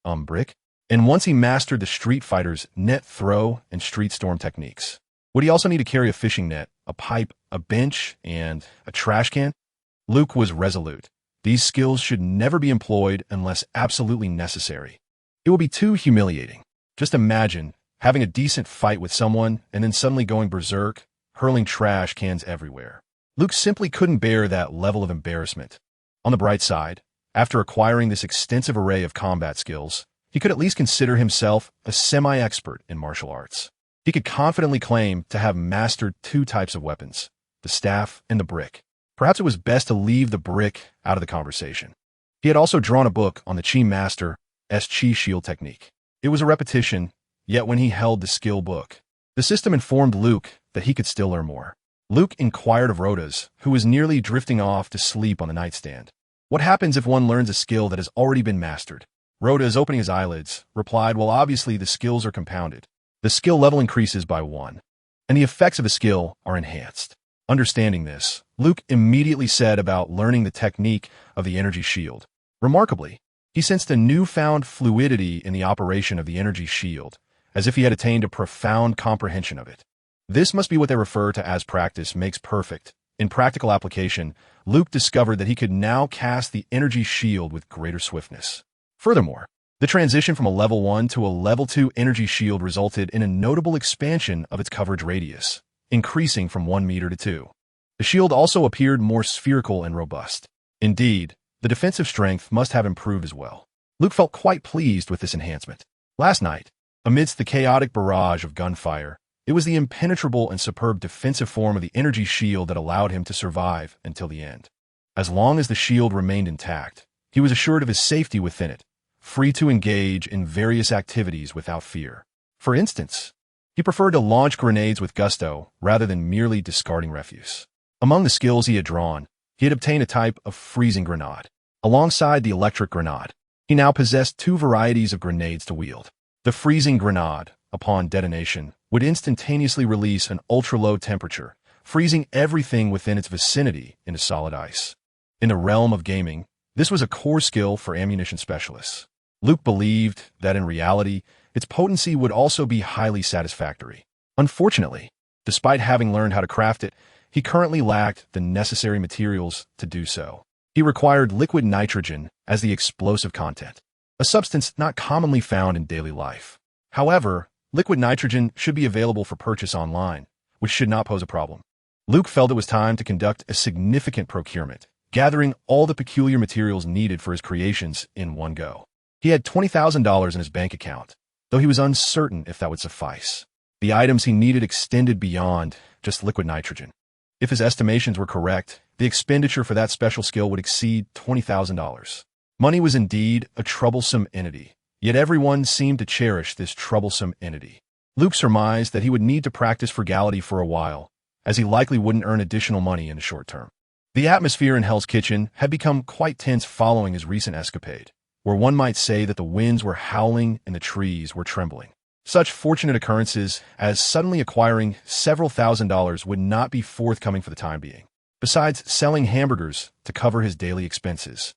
brick"? And once he mastered the Street Fighter's net throw and street storm techniques, would he also need to carry a fishing net, a pipe, a bench, and a trash can? Luke was resolute. These skills should never be employed unless absolutely necessary. It would be too humiliating. Just imagine having a decent fight with someone and then suddenly going berserk, hurling trash cans everywhere. Luke simply couldn't bear that level of embarrassment. On the bright side, after acquiring this extensive array of combat skills, he could at least consider himself a semi-expert in martial arts. He could confidently claim to have mastered 2 types of weapons, the staff and the brick. Perhaps it was best to leave the brick out of the conversation. He had also drawn a book on the Chi Master Chi Shield technique. It was a repetition, yet when he held the skill book, the system informed Luke that he could still learn more. Luke inquired of Rotos, who was nearly drifting off to sleep on the nightstand. What happens if one learns a skill that has already been mastered? Rotos, opening his eyelids, replied, "Well, obviously the skills are compounded. The skill level increases by 1, and the effects of a skill are enhanced." Understanding this, Luke immediately set about learning the technique of the energy shield. Remarkably, he sensed a newfound fluidity in the operation of the energy shield, as if he had attained a profound comprehension of it. This must be what they refer to as practice makes perfect. In practical application, Luke discovered that he could now cast the energy shield with greater swiftness. Furthermore, the transition from a level 1 to a level 2 energy shield resulted in a notable expansion of its coverage radius, increasing from 1 meter to 2. The shield also appeared more spherical and robust. Indeed, the defensive strength must have improved as well. Luke felt quite pleased with this enhancement. Last night, amidst the chaotic barrage of gunfire, it was the impenetrable and superb defensive form of the energy shield that allowed him to survive until the end. As long as the shield remained intact, he was assured of his safety within it, free to engage in various activities without fear. For instance, he preferred to launch grenades with gusto rather than merely discarding refuse. Among the skills he had drawn, he had obtained a type of freezing grenade. Alongside the electric grenade, he now possessed 2 varieties of grenades to wield. The freezing grenade, upon detonation, would instantaneously release an ultra-low temperature, freezing everything within its vicinity into solid ice. In the realm of gaming, this was a core skill for ammunition specialists. Luke believed that in reality, its potency would also be highly satisfactory. Unfortunately, despite having learned how to craft it, he currently lacked the necessary materials to do so. He required liquid nitrogen as the explosive content, a substance not commonly found in daily life. However, liquid nitrogen should be available for purchase online, which should not pose a problem. Luke felt it was time to conduct a significant procurement, gathering all the peculiar materials needed for his creations in one go. He had $20,000 in his bank account, though he was uncertain if that would suffice. The items he needed extended beyond just liquid nitrogen. If his estimations were correct, the expenditure for that special skill would exceed $20,000. Money was indeed a troublesome entity, yet everyone seemed to cherish this troublesome entity. Luke surmised that he would need to practice frugality for a while, as he likely wouldn't earn additional money in the short term. The atmosphere in Hell's Kitchen had become quite tense following his recent escapade, where one might say that the winds were howling and the trees were trembling. Such fortunate occurrences as suddenly acquiring several $1,000s would not be forthcoming for the time being. Besides selling hamburgers to cover his daily expenses,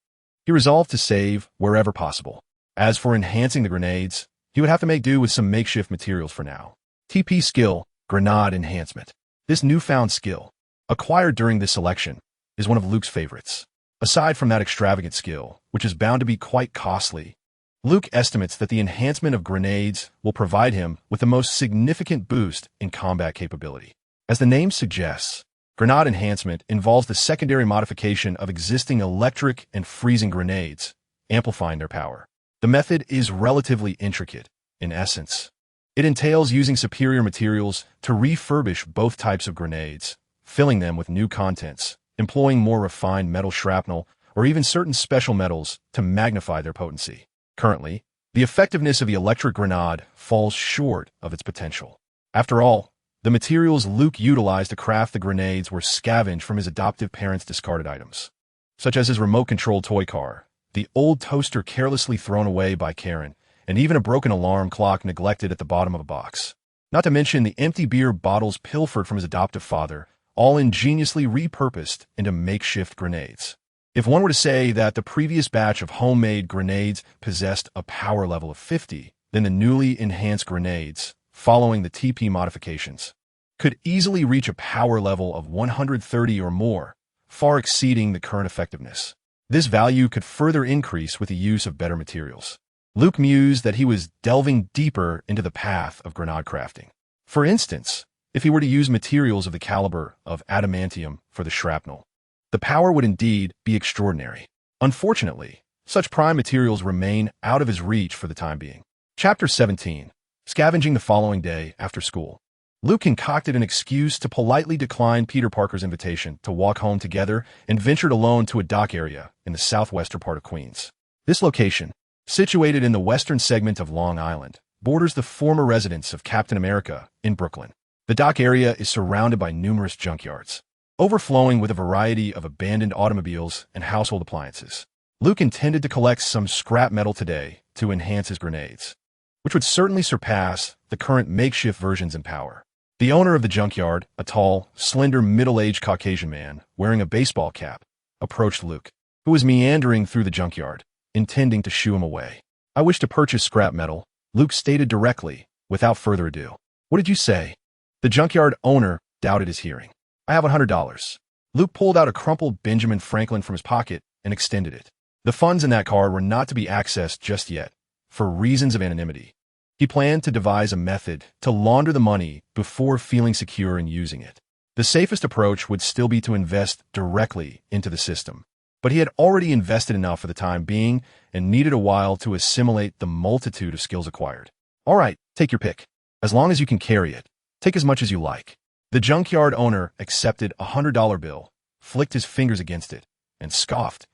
he resolved to save wherever possible. As for enhancing the grenades, he would have to make do with some makeshift materials for now. TP skill, Grenade Enhancement. This newfound skill, acquired during this selection, is one of Luke's favorites. Aside from that extravagant skill, which is bound to be quite costly, Luke estimates that the enhancement of grenades will provide him with the most significant boost in combat capability. As the name suggests, Grenade Enhancement involves the secondary modification of existing electric and freezing grenades, amplifying their power. The method is relatively intricate, in essence. It entails using superior materials to refurbish both types of grenades, filling them with new contents, employing more refined metal shrapnel, or even certain special metals to magnify their potency. Currently, the effectiveness of the electric grenade falls short of its potential. After all, the materials Luke utilized to craft the grenades were scavenged from his adoptive parents' discarded items, such as his remote-controlled toy car, the old toaster carelessly thrown away by Karen, and even a broken alarm clock neglected at the bottom of a box. Not to mention the empty beer bottles pilfered from his adoptive father, all ingeniously repurposed into makeshift grenades. If one were to say that the previous batch of homemade grenades possessed a power level of 50, then the newly enhanced grenades, following the TP modifications, could easily reach a power level of 130 or more, far exceeding the current effectiveness. This value could further increase with the use of better materials. Luke mused that he was delving deeper into the path of grenade crafting. For instance, if he were to use materials of the caliber of adamantium for the shrapnel, the power would indeed be extraordinary. Unfortunately, such prime materials remain out of his reach for the time being. Chapter 17. Scavenging the following day after school. Luke concocted an excuse to politely decline Peter Parker's invitation to walk home together and ventured alone to a dock area in the southwestern part of Queens. This location, situated in the western segment of Long Island, borders the former residence of Captain America in Brooklyn. The dock area is surrounded by numerous junkyards, overflowing with a variety of abandoned automobiles and household appliances. Luke intended to collect some scrap metal today to enhance his grenades, which would certainly surpass the current makeshift versions in power. The owner of the junkyard, a tall, slender, middle-aged Caucasian man wearing a baseball cap, approached Luke, who was meandering through the junkyard, intending to shoo him away. "I wish to purchase scrap metal," Luke stated directly, without further ado. "What did you say?" The junkyard owner doubted his hearing. "I have $100. Luke pulled out a crumpled Benjamin Franklin from his pocket and extended it. The funds in that card were not to be accessed just yet, for reasons of anonymity. He planned to devise a method to launder the money before feeling secure in using it. The safest approach would still be to invest directly into the system, but he had already invested enough for the time being and needed a while to assimilate the multitude of skills acquired. "All right, take your pick. As long as you can carry it, take as much as you like." The junkyard owner accepted a $100 bill, flicked his fingers against it, and scoffed.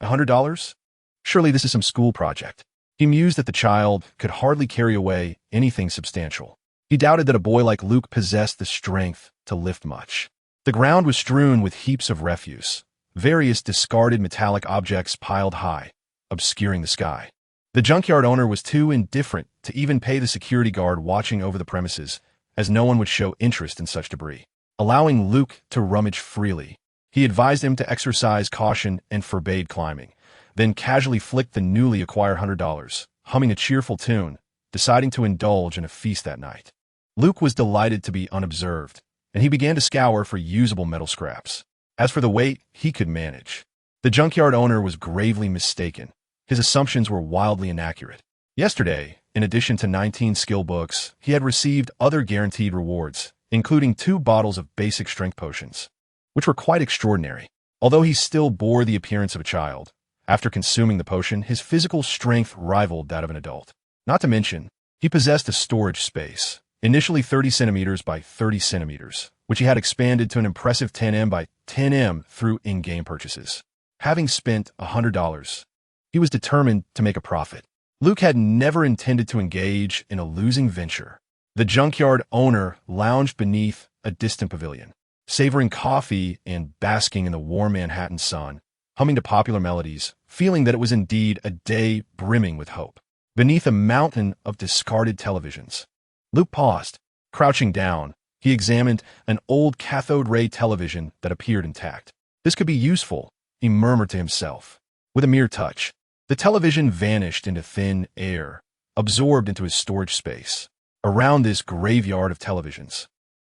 $100? Surely this is some school project. He mused that the child could hardly carry away anything substantial. He doubted that a boy like Luke possessed the strength to lift much. The ground was strewn with heaps of refuse, various discarded metallic objects piled high, obscuring the sky. The junkyard owner was too indifferent to even pay the security guard watching over the premises, as no one would show interest in such debris. Allowing Luke to rummage freely, he advised him to exercise caution and forbade climbing, then casually flicked the newly acquired $100, humming a cheerful tune, deciding to indulge in a feast that night. Luke was delighted to be unobserved, and he began to scour for usable metal scraps. As for the weight, he could manage. The junkyard owner was gravely mistaken. His assumptions were wildly inaccurate. Yesterday, in addition to 19 skill books, he had received other guaranteed rewards, including 2 bottles of basic strength potions, which were quite extraordinary. Although he still bore the appearance of a child, after consuming the potion, his physical strength rivaled that of an adult. Not to mention, He possessed a storage space, initially 30 centimeters by 30 centimeters, which he had expanded to an impressive 10 by 10 through in-game purchases. Having spent $100, he was determined to make a profit. Luke had never intended to engage in a losing venture. The junkyard owner lounged beneath a distant pavilion, savoring coffee and basking in the warm Manhattan sun, humming to popular melodies, feeling that it was indeed a day brimming with hope. Beneath a mountain of discarded televisions, Luke paused. Crouching down, he examined an old cathode ray television that appeared intact. This could be useful, he murmured to himself. With a mere touch, the television vanished into thin air, absorbed into his storage space. Around this graveyard of televisions,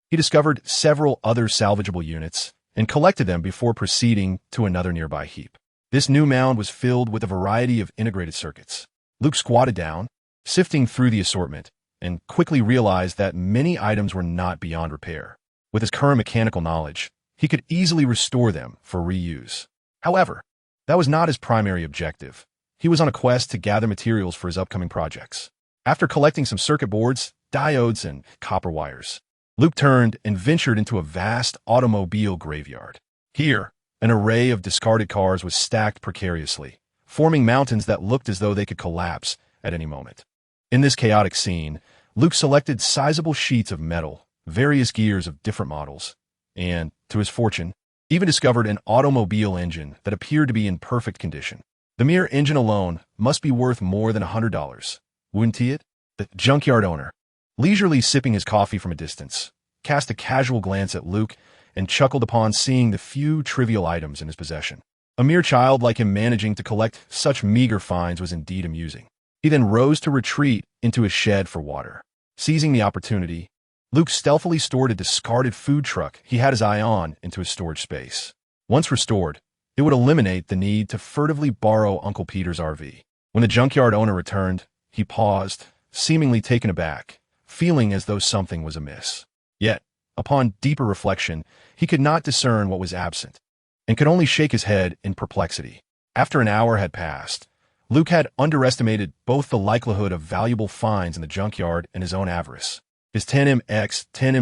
he discovered several other salvageable units and collected them before proceeding to another nearby heap. This new mound was filled with a variety of integrated circuits. Luke squatted down, sifting through the assortment, and quickly realized that many items were not beyond repair. With his current mechanical knowledge, he could easily restore them for reuse. However, that was not his primary objective. He was on a quest to gather materials for his upcoming projects. After collecting some circuit boards, diodes, and copper wires, Luke turned and ventured into a vast automobile graveyard. Here, an array of discarded cars was stacked precariously, forming mountains that looked as though they could collapse at any moment. In this chaotic scene, Luke selected sizable sheets of metal, various gears of different models, and, to his fortune, even discovered an automobile engine that appeared to be in perfect condition. The mere engine alone must be worth more than $100, wouldn't he? The junkyard owner, leisurely sipping his coffee from a distance, cast a casual glance at Luke and chuckled upon seeing the few trivial items in his possession. A mere child like him managing to collect such meager finds was indeed amusing. He then rose to retreat into his shed for water. Seizing the opportunity, Luke stealthily stored a discarded food truck he had his eye on into his storage space. Once restored, it would eliminate the need to furtively borrow Uncle Peter's RV. When the junkyard owner returned, he paused, seemingly taken aback, feeling as though something was amiss. Yet, upon deeper reflection, he could not discern what was absent, and could only shake his head in perplexity. After an hour had passed, Luke had underestimated both the likelihood of valuable finds in the junkyard and his own avarice. His 10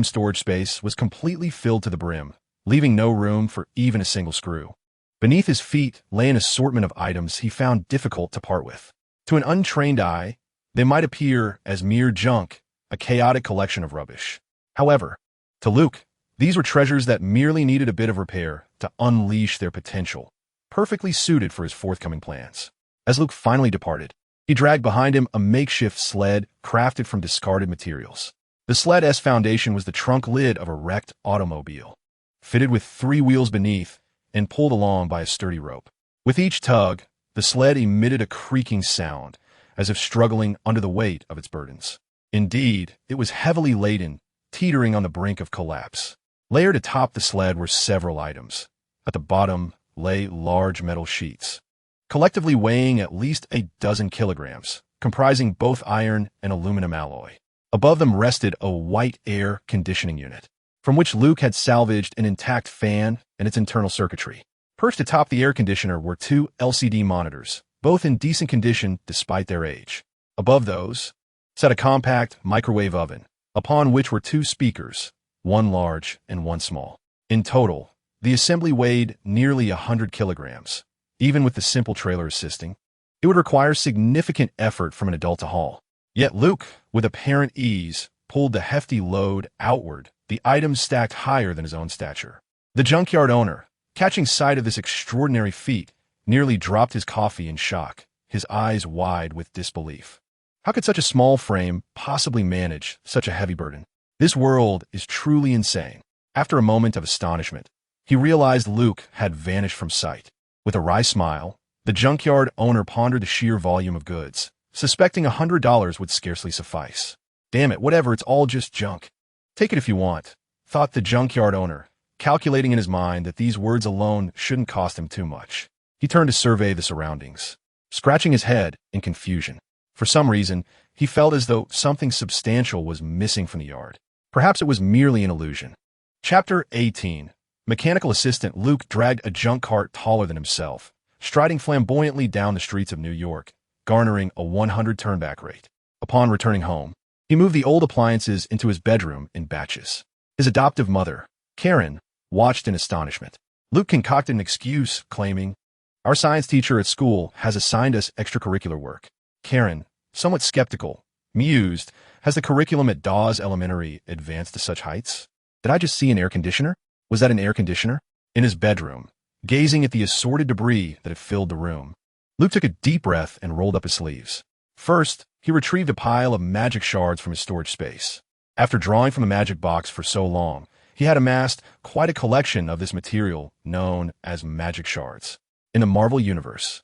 storage space was completely filled to the brim, leaving no room for even a single screw. Beneath his feet lay an assortment of items he found difficult to part with. To an untrained eye, they might appear as mere junk, a chaotic collection of rubbish. However, to Luke, these were treasures that merely needed a bit of repair to unleash their potential, perfectly suited for his forthcoming plans. As Luke finally departed, he dragged behind him a makeshift sled crafted from discarded materials. The sled's foundation was the trunk lid of a wrecked automobile, fitted with 3 wheels beneath and pulled along by a sturdy rope. With each tug, the sled emitted a creaking sound, as if struggling under the weight of its burdens. Indeed, it was heavily laden, teetering on the brink of collapse. Layered atop the sled were several items. At the bottom lay large metal sheets, collectively weighing at least a dozen kilograms, comprising both iron and aluminum alloy. Above them rested a white air conditioning unit, from which Luke had salvaged an intact fan and its internal circuitry. Perched atop the air conditioner were 2 LCD monitors, both in decent condition despite their age. Above those sat a compact microwave oven, upon which were 2 speakers, one large and one small. In total, the assembly weighed nearly 100 kilograms. Even with the simple trailer assisting, it would require significant effort from an adult to haul. Yet Luke, with apparent ease, pulled the hefty load outward, the items stacked higher than his own stature. The junkyard owner, catching sight of this extraordinary feat, nearly dropped his coffee in shock, his eyes wide with disbelief. How could such a small frame possibly manage such a heavy burden? This world is truly insane. After a moment of astonishment, he realized Luke had vanished from sight. With a wry smile, the junkyard owner pondered the sheer volume of goods, suspecting $100 would scarcely suffice. Damn it, whatever, it's all just junk. Take it if you want, thought the junkyard owner, calculating in his mind that these words alone shouldn't cost him too much. He turned to survey the surroundings, scratching his head in confusion. For some reason, he felt as though something substantial was missing from the yard. Perhaps it was merely an illusion. Chapter 18. Mechanical assistant Luke dragged a junk cart taller than himself, striding flamboyantly down the streets of New York, garnering a 100 turnback rate. Upon returning home, He moved the old appliances into his bedroom in batches. His adoptive mother, Karen, watched in astonishment. Luke concocted an excuse, claiming, "Our science teacher at school has assigned us extracurricular work." Karen, somewhat skeptical, mused, "Has the curriculum at Dawes Elementary advanced to such heights? Did I just see an air conditioner? Was that an air conditioner?" In his bedroom, gazing at the assorted debris that had filled the room, Luke took a deep breath and rolled up his sleeves. First, he retrieved a pile of magic shards from his storage space. After drawing from the magic box for so long, he had amassed quite a collection of this material known as magic shards. In the Marvel Universe,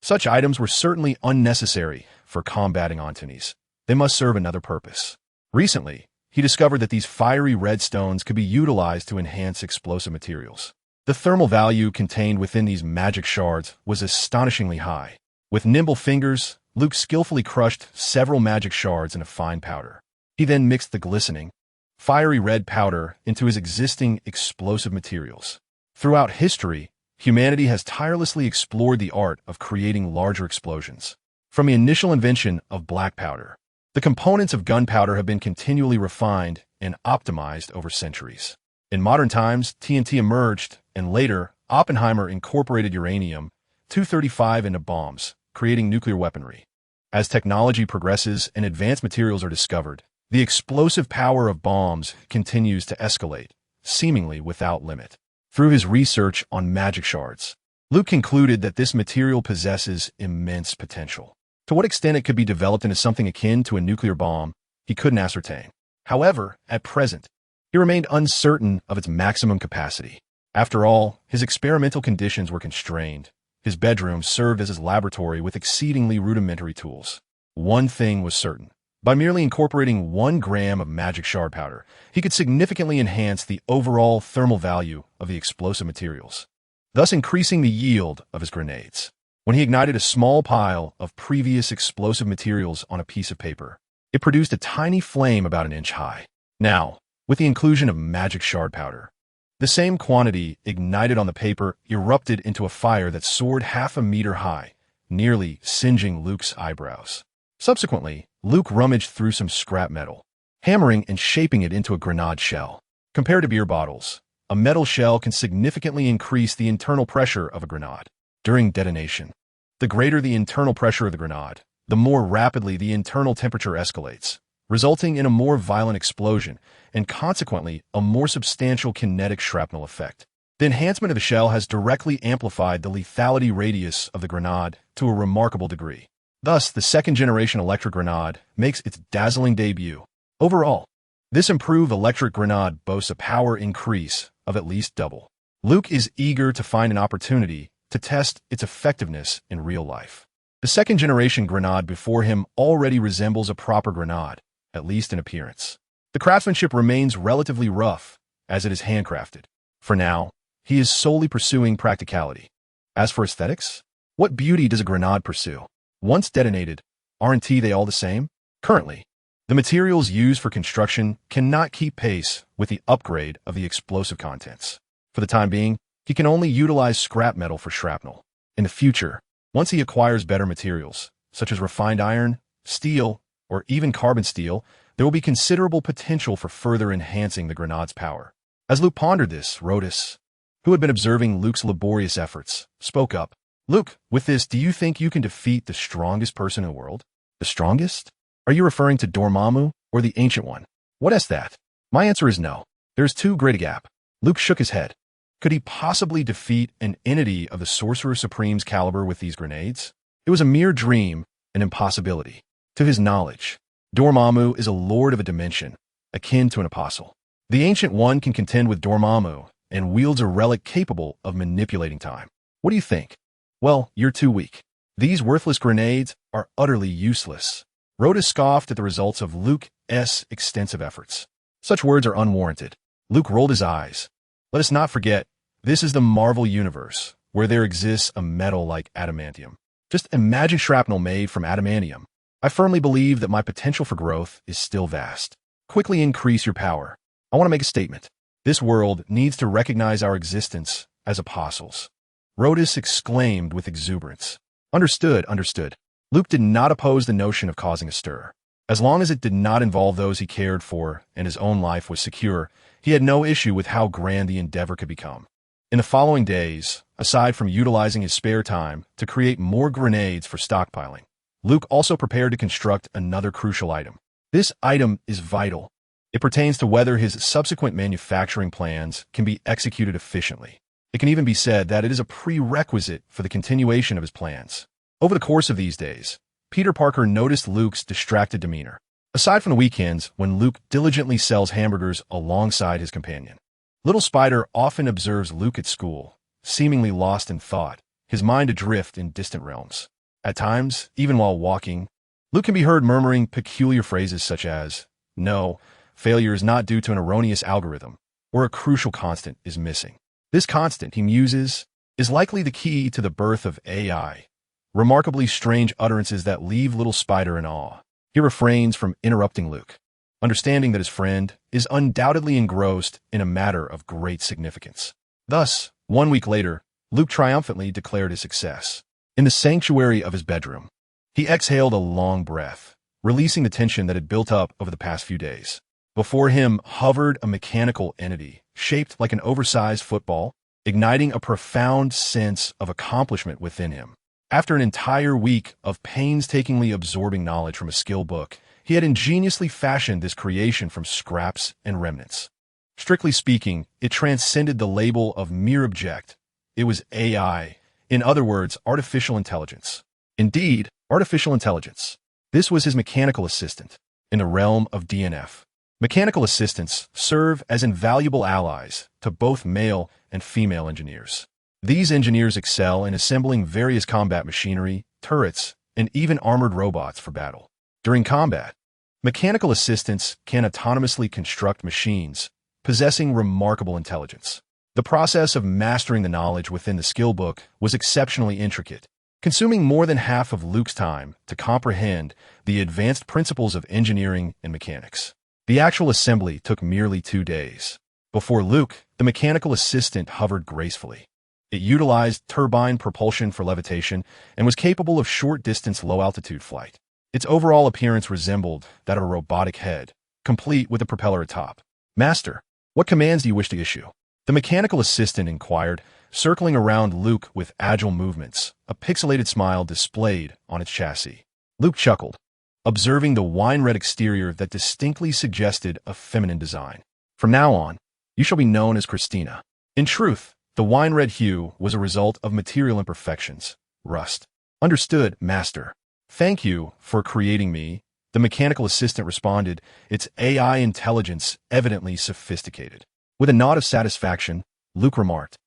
such items were certainly unnecessary for combating ontonies. They must serve another purpose. Recently, he discovered that these fiery red stones could be utilized to enhance explosive materials. The thermal value contained within these magic shards was astonishingly high. With nimble fingers, Luke skillfully crushed several magic shards in a fine powder. He then mixed the glistening, fiery red powder into his existing explosive materials. Throughout history, humanity has tirelessly explored the art of creating larger explosions. From the initial invention of black powder, the components of gunpowder have been continually refined and optimized over centuries. In modern times, TNT emerged, and later, Oppenheimer incorporated uranium-235 into bombs, creating nuclear weaponry. As technology progresses and advanced materials are discovered, the explosive power of bombs continues to escalate, seemingly without limit. Through his research on magic shards, Luke concluded that this material possesses immense potential. To what extent it could be developed into something akin to a nuclear bomb, he couldn't ascertain. However, at present, he remained uncertain of its maximum capacity. After all, his experimental conditions were constrained. His bedroom served as his laboratory with exceedingly rudimentary tools. One thing was certain. By merely incorporating 1 gram of magic shard powder, he could significantly enhance the overall thermal value of the explosive materials, thus increasing the yield of his grenades. When he ignited a small pile of previous explosive materials on a piece of paper, it produced a tiny flame about an inch high. Now, with the inclusion of magic shard powder, the same quantity ignited on the paper erupted into a fire that soared half a meter high, nearly singeing Luke's eyebrows. Subsequently, Luke rummaged through some scrap metal, hammering and shaping it into a grenade shell. Compared to beer bottles, a metal shell can significantly increase the internal pressure of a grenade. During detonation, the greater the internal pressure of the grenade, the more rapidly the internal temperature escalates, resulting in a more violent explosion and consequently a more substantial kinetic shrapnel effect. The enhancement of the shell has directly amplified the lethality radius of the grenade to a remarkable degree. Thus, the second-generation electric grenade makes its dazzling debut. Overall, this improved electric grenade boasts a power increase of at least double. Luke is eager to find an opportunity to test its effectiveness in real life. The second-generation grenade before him already resembles a proper grenade, at least in appearance. The craftsmanship remains relatively rough, as it is handcrafted. For now, he is solely pursuing practicality. As for aesthetics, what beauty does a grenade pursue? Once detonated, aren't they all the same? Currently, the materials used for construction cannot keep pace with the upgrade of the explosive contents. For the time being, he can only utilize scrap metal for shrapnel. In the future, once he acquires better materials, such as refined iron, steel, or even carbon steel, there will be considerable potential for further enhancing the grenade's power. As Luke pondered this, Rotos, who had been observing Luke's laborious efforts, spoke up. "Luke, with this, do you think you can defeat the strongest person in the world?" "The strongest? Are you referring to Dormammu or the Ancient One?" "What is that?" "My answer is no. There is too great a gap." Luke shook his head. Could he possibly defeat an entity of the Sorcerer Supreme's caliber with these grenades? It was a mere dream, an impossibility. To his knowledge, Dormammu is a lord of a dimension, akin to an apostle. The Ancient One can contend with Dormammu and wields a relic capable of manipulating time. What do you think? Well, you're too weak. These worthless grenades are utterly useless. Rotos scoffed at the results of Luke's extensive efforts. Such words are unwarranted. Luke rolled his eyes. Let us not forget, this is the Marvel Universe, where there exists a metal like adamantium. Just imagine shrapnel made from adamantium. I firmly believe that my potential for growth is still vast. Quickly increase your power. I want to make a statement. This world needs to recognize our existence as apostles. Rotos exclaimed with exuberance. Understood, understood. Luke did not oppose the notion of causing a stir. As long as it did not involve those he cared for and his own life was secure, he had no issue with how grand the endeavor could become. In the following days, aside from utilizing his spare time to create more grenades for stockpiling, Luke also prepared to construct another crucial item. This item is vital. It pertains to whether his subsequent manufacturing plans can be executed efficiently. It can even be said that it is a prerequisite for the continuation of his plans. Over the course of these days, Peter Parker noticed Luke's distracted demeanor. Aside from the weekends, when Luke diligently sells hamburgers alongside his companion, Little Spider often observes Luke at school, seemingly lost in thought, his mind adrift in distant realms. At times, even while walking, Luke can be heard murmuring peculiar phrases such as, "No, failure is not due to an erroneous algorithm, or a crucial constant is missing." This constant, he muses, is likely the key to the birth of AI. Remarkably strange utterances that leave Little Spider in awe. He refrains from interrupting Luke, understanding that his friend is undoubtedly engrossed in a matter of great significance. Thus, 1 week later, Luke triumphantly declared his success. In the sanctuary of his bedroom, he exhaled a long breath, releasing the tension that had built up over the past few days. Before him hovered a mechanical entity, shaped like an oversized football, igniting a profound sense of accomplishment within him. After an entire week of painstakingly absorbing knowledge from a skill book, he had ingeniously fashioned this creation from scraps and remnants. Strictly speaking, it transcended the label of mere object. It was AI, in other words, artificial intelligence. Indeed, artificial intelligence. This was his mechanical assistant, in the realm of DNF. Mechanical assistants serve as invaluable allies to both male and female engineers. These engineers excel in assembling various combat machinery, turrets, and even armored robots for battle. During combat, mechanical assistants can autonomously construct machines, possessing remarkable intelligence. The process of mastering the knowledge within the skill book was exceptionally intricate, consuming more than half of Luke's time to comprehend the advanced principles of engineering and mechanics. The actual assembly took merely 2 days. Before Luke, the mechanical assistant hovered gracefully. It utilized turbine propulsion for levitation and was capable of short-distance, low-altitude flight. Its overall appearance resembled that of a robotic head, complete with a propeller atop. "Master, what commands do you wish to issue?" The mechanical assistant inquired, circling around Luke with agile movements, a pixelated smile displayed on its chassis. Luke chuckled, observing the wine-red exterior that distinctly suggested a feminine design. "From now on, you shall be known as Christina." In truth, the wine-red hue was a result of material imperfections, rust. "Understood, Master. Thank you for creating me," the mechanical assistant responded, its AI intelligence evidently sophisticated. With a nod of satisfaction, Luke remarked,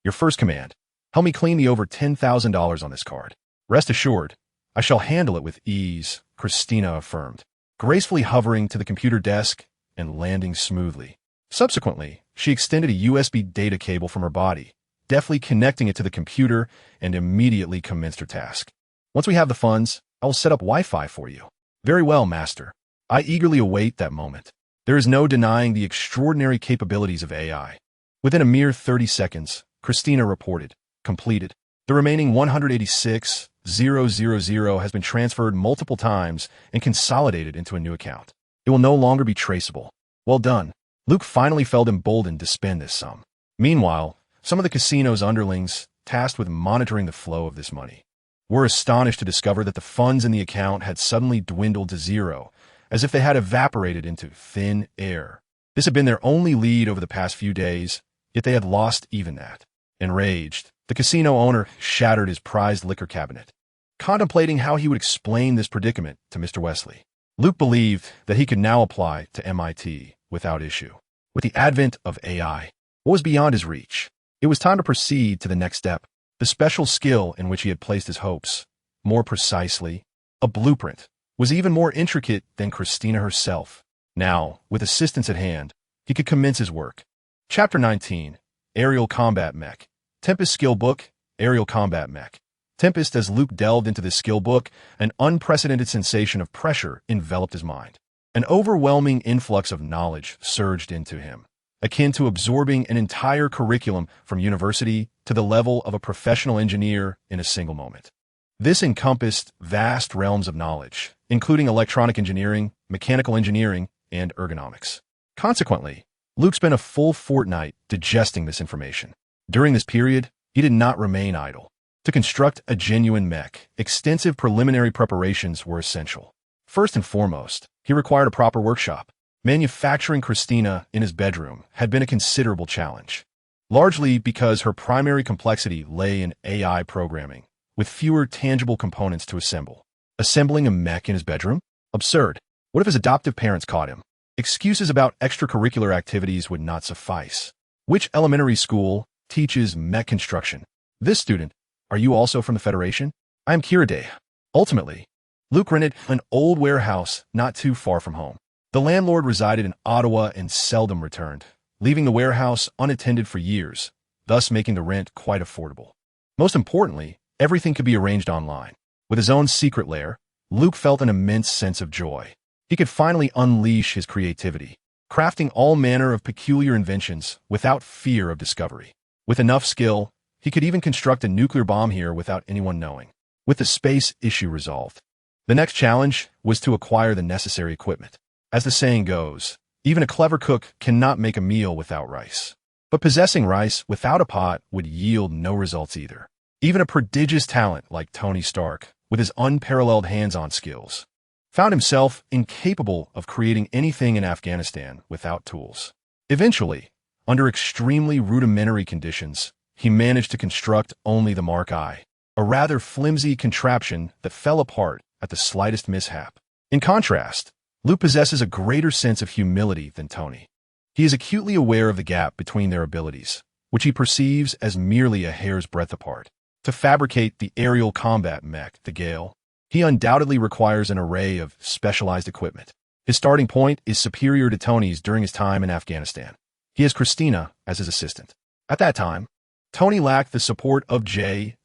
"Your first command, help me clean the over $10,000 on this card." "Rest assured, I shall handle it with ease," Christina affirmed, gracefully hovering to the computer desk and landing smoothly. Subsequently, she extended a USB data cable from her body, deftly connecting it to the computer, and immediately commenced her task. "Once we have the funds, I will set up Wi-Fi for you." "Very well, Master. I eagerly await that moment." There is no denying the extraordinary capabilities of AI. Within a mere 30 seconds, Christina reported, "Completed." The remaining 186,000 has been transferred multiple times and consolidated into a new account. It will no longer be traceable. Well done. Luke finally felt emboldened to spend this sum. Meanwhile, some of the casino's underlings, tasked with monitoring the flow of this money, were astonished to discover that the funds in the account had suddenly dwindled to zero, as if they had evaporated into thin air. This had been their only lead over the past few days, yet they had lost even that. Enraged, the casino owner shattered his prized liquor cabinet, contemplating how he would explain this predicament to Mr. Wesley. Luke believed that he could now apply to MIT without issue. With the advent of AI, what was beyond his reach? It was time to proceed to the next step, the special skill in which he had placed his hopes. More precisely, a blueprint was even more intricate than Christina herself. Now, with assistance at hand, he could commence his work. Chapter 19, Aerial Combat Mech. Tempest Skill Book, Aerial Combat Mech. Tempest, as Luke delved into this skill book, an unprecedented sensation of pressure enveloped his mind. An overwhelming influx of knowledge surged into him, akin to absorbing an entire curriculum from university to the level of a professional engineer in a single moment. This encompassed vast realms of knowledge, including electronic engineering, mechanical engineering, and ergonomics. Consequently, Luke spent a full fortnight digesting this information. During this period, he did not remain idle. To construct a genuine mech, extensive preliminary preparations were essential. First and foremost, he required a proper workshop. Manufacturing Christina in his bedroom had been a considerable challenge, largely because her primary complexity lay in AI programming, with fewer tangible components to assemble. Assembling a mech in his bedroom? Absurd. What if his adoptive parents caught him? Excuses about extracurricular activities would not suffice. Which elementary school teaches mech construction? This student, are you also from the Federation? I am Kiride. Ultimately, Luke rented an old warehouse not too far from home. The landlord resided in Ottawa and seldom returned, leaving the warehouse unattended for years, thus making the rent quite affordable. Most importantly, everything could be arranged online. With his own secret lair, Luke felt an immense sense of joy. He could finally unleash his creativity, crafting all manner of peculiar inventions without fear of discovery. With enough skill, he could even construct a nuclear bomb here without anyone knowing. With the space issue resolved, the next challenge was to acquire the necessary equipment. As the saying goes, even a clever cook cannot make a meal without rice. But possessing rice without a pot would yield no results either. Even a prodigious talent like Tony Stark, with his unparalleled hands-on skills, found himself incapable of creating anything in Afghanistan without tools. Eventually, under extremely rudimentary conditions, he managed to construct only the Mark I, a rather flimsy contraption that fell apart at the slightest mishap. In contrast, Luke possesses a greater sense of humility than Tony. He is acutely aware of the gap between their abilities, which he perceives as merely a hair's breadth apart. To fabricate the aerial combat mech, the Gale, he undoubtedly requires an array of specialized equipment. His starting point is superior to Tony's during his time in Afghanistan. He has Christina as his assistant. At that time, Tony lacked the support of J.A.R.V.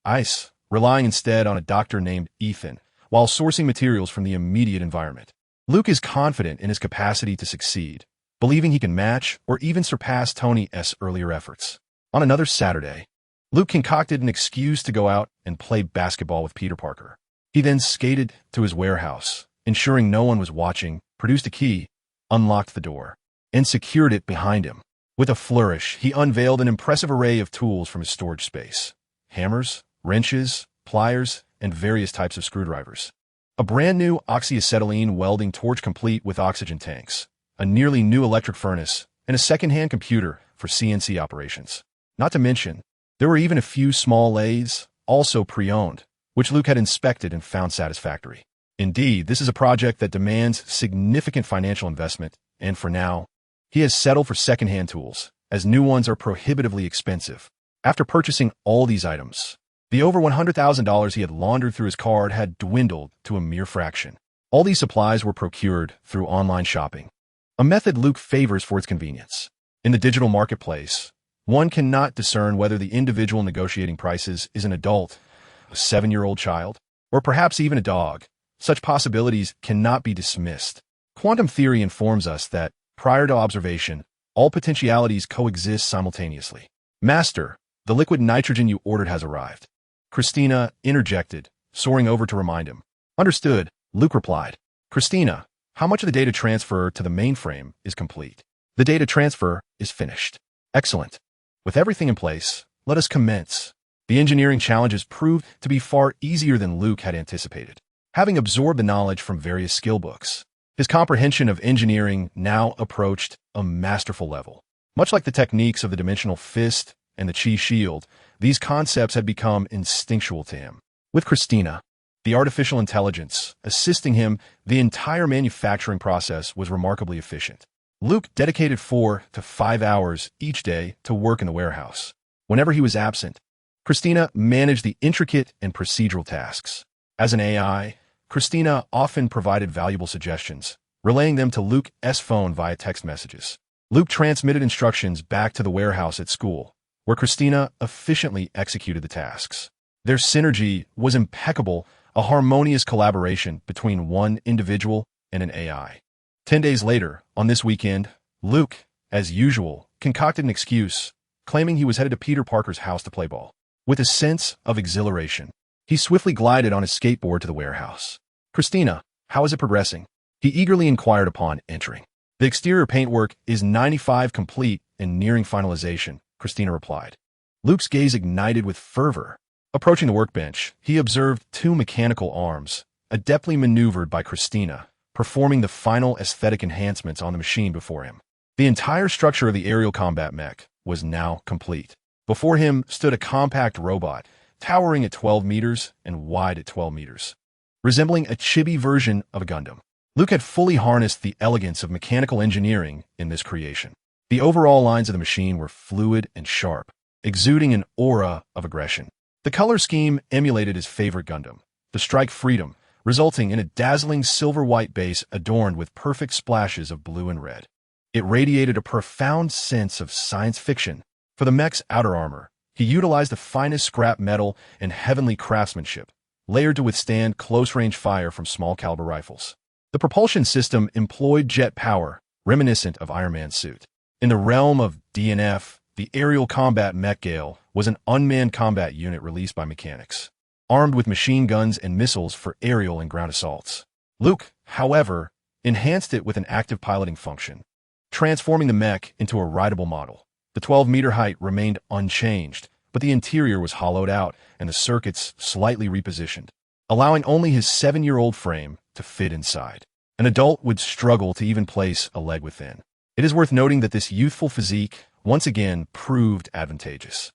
ICE, relying instead on a doctor named Ethan, while sourcing materials from the immediate environment. Luke is confident in his capacity to succeed, believing he can match or even surpass Tony's earlier efforts. On another Saturday, Luke concocted an excuse to go out and play basketball with Peter Parker. He then skated to his warehouse, ensuring no one was watching, produced a key, unlocked the door, and secured it behind him. With a flourish, he unveiled an impressive array of tools from his storage space: hammers, wrenches, pliers, and various types of screwdrivers. A brand new oxyacetylene welding torch complete with oxygen tanks, a nearly new electric furnace, and a second-hand computer for CNC operations. Not to mention, there were even a few small lathes, also pre-owned, which Luke had inspected and found satisfactory. Indeed, this is a project that demands significant financial investment, and for now, he has settled for second-hand tools, as new ones are prohibitively expensive. After purchasing all these items, the over $100,000 he had laundered through his card had dwindled to a mere fraction. All these supplies were procured through online shopping, a method Luke favors for its convenience. In the digital marketplace, one cannot discern whether the individual negotiating prices is an adult, a 7-year-old child, or perhaps even a dog. Such possibilities cannot be dismissed. Quantum theory informs us that, prior to observation, all potentialities coexist simultaneously. Master, the liquid nitrogen you ordered has arrived. Christina interjected, soaring over to remind him. Understood, Luke replied. Christina, how much of the data transfer to the mainframe is complete? The data transfer is finished. Excellent. With everything in place, let us commence. The engineering challenges proved to be far easier than Luke had anticipated. Having absorbed the knowledge from various skill books, his comprehension of engineering now approached a masterful level. Much like the techniques of the dimensional fist and the chi shield, these concepts had become instinctual to him. With Christina, the artificial intelligence, assisting him, the entire manufacturing process was remarkably efficient. Luke dedicated 4 to 5 hours each day to work in the warehouse. Whenever he was absent, Christina managed the intricate and procedural tasks. As an AI, Christina often provided valuable suggestions, relaying them to Luke's phone via text messages. Luke transmitted instructions back to the warehouse at school, where Christina efficiently executed the tasks. Their synergy was impeccable, a harmonious collaboration between one individual and an AI. 10 days later, on this weekend, Luke, as usual, concocted an excuse, claiming he was headed to Peter Parker's house to play ball. With a sense of exhilaration, he swiftly glided on his skateboard to the warehouse. "Christina, how is it progressing?" he eagerly inquired upon entering. "The exterior paintwork is 95% complete and nearing finalization," Christina replied. Luke's gaze ignited with fervor. Approaching the workbench, he observed two mechanical arms, adeptly maneuvered by Christina, performing the final aesthetic enhancements on the machine before him. The entire structure of the aerial combat mech was now complete. Before him stood a compact robot, towering at 12 meters and wide at 12 meters, resembling a chibi version of a Gundam. Luke had fully harnessed the elegance of mechanical engineering in this creation. The overall lines of the machine were fluid and sharp, exuding an aura of aggression. The color scheme emulated his favorite Gundam, the Strike Freedom, resulting in a dazzling silver-white base adorned with perfect splashes of blue and red. It radiated a profound sense of science fiction. For the mech's outer armor, he utilized the finest scrap metal and heavenly craftsmanship, layered to withstand close-range fire from small-caliber rifles. The propulsion system employed jet power, reminiscent of Iron Man's suit. In the realm of DNF, the aerial combat mech Gale was an unmanned combat unit released by mechanics, armed with machine guns and missiles for aerial and ground assaults. Luke, however, enhanced it with an active piloting function, transforming the mech into a rideable model. The 12-meter height remained unchanged, but the interior was hollowed out and the circuits slightly repositioned, allowing only his 7-year-old frame to fit inside. An adult would struggle to even place a leg within. It is worth noting that this youthful physique once again proved advantageous.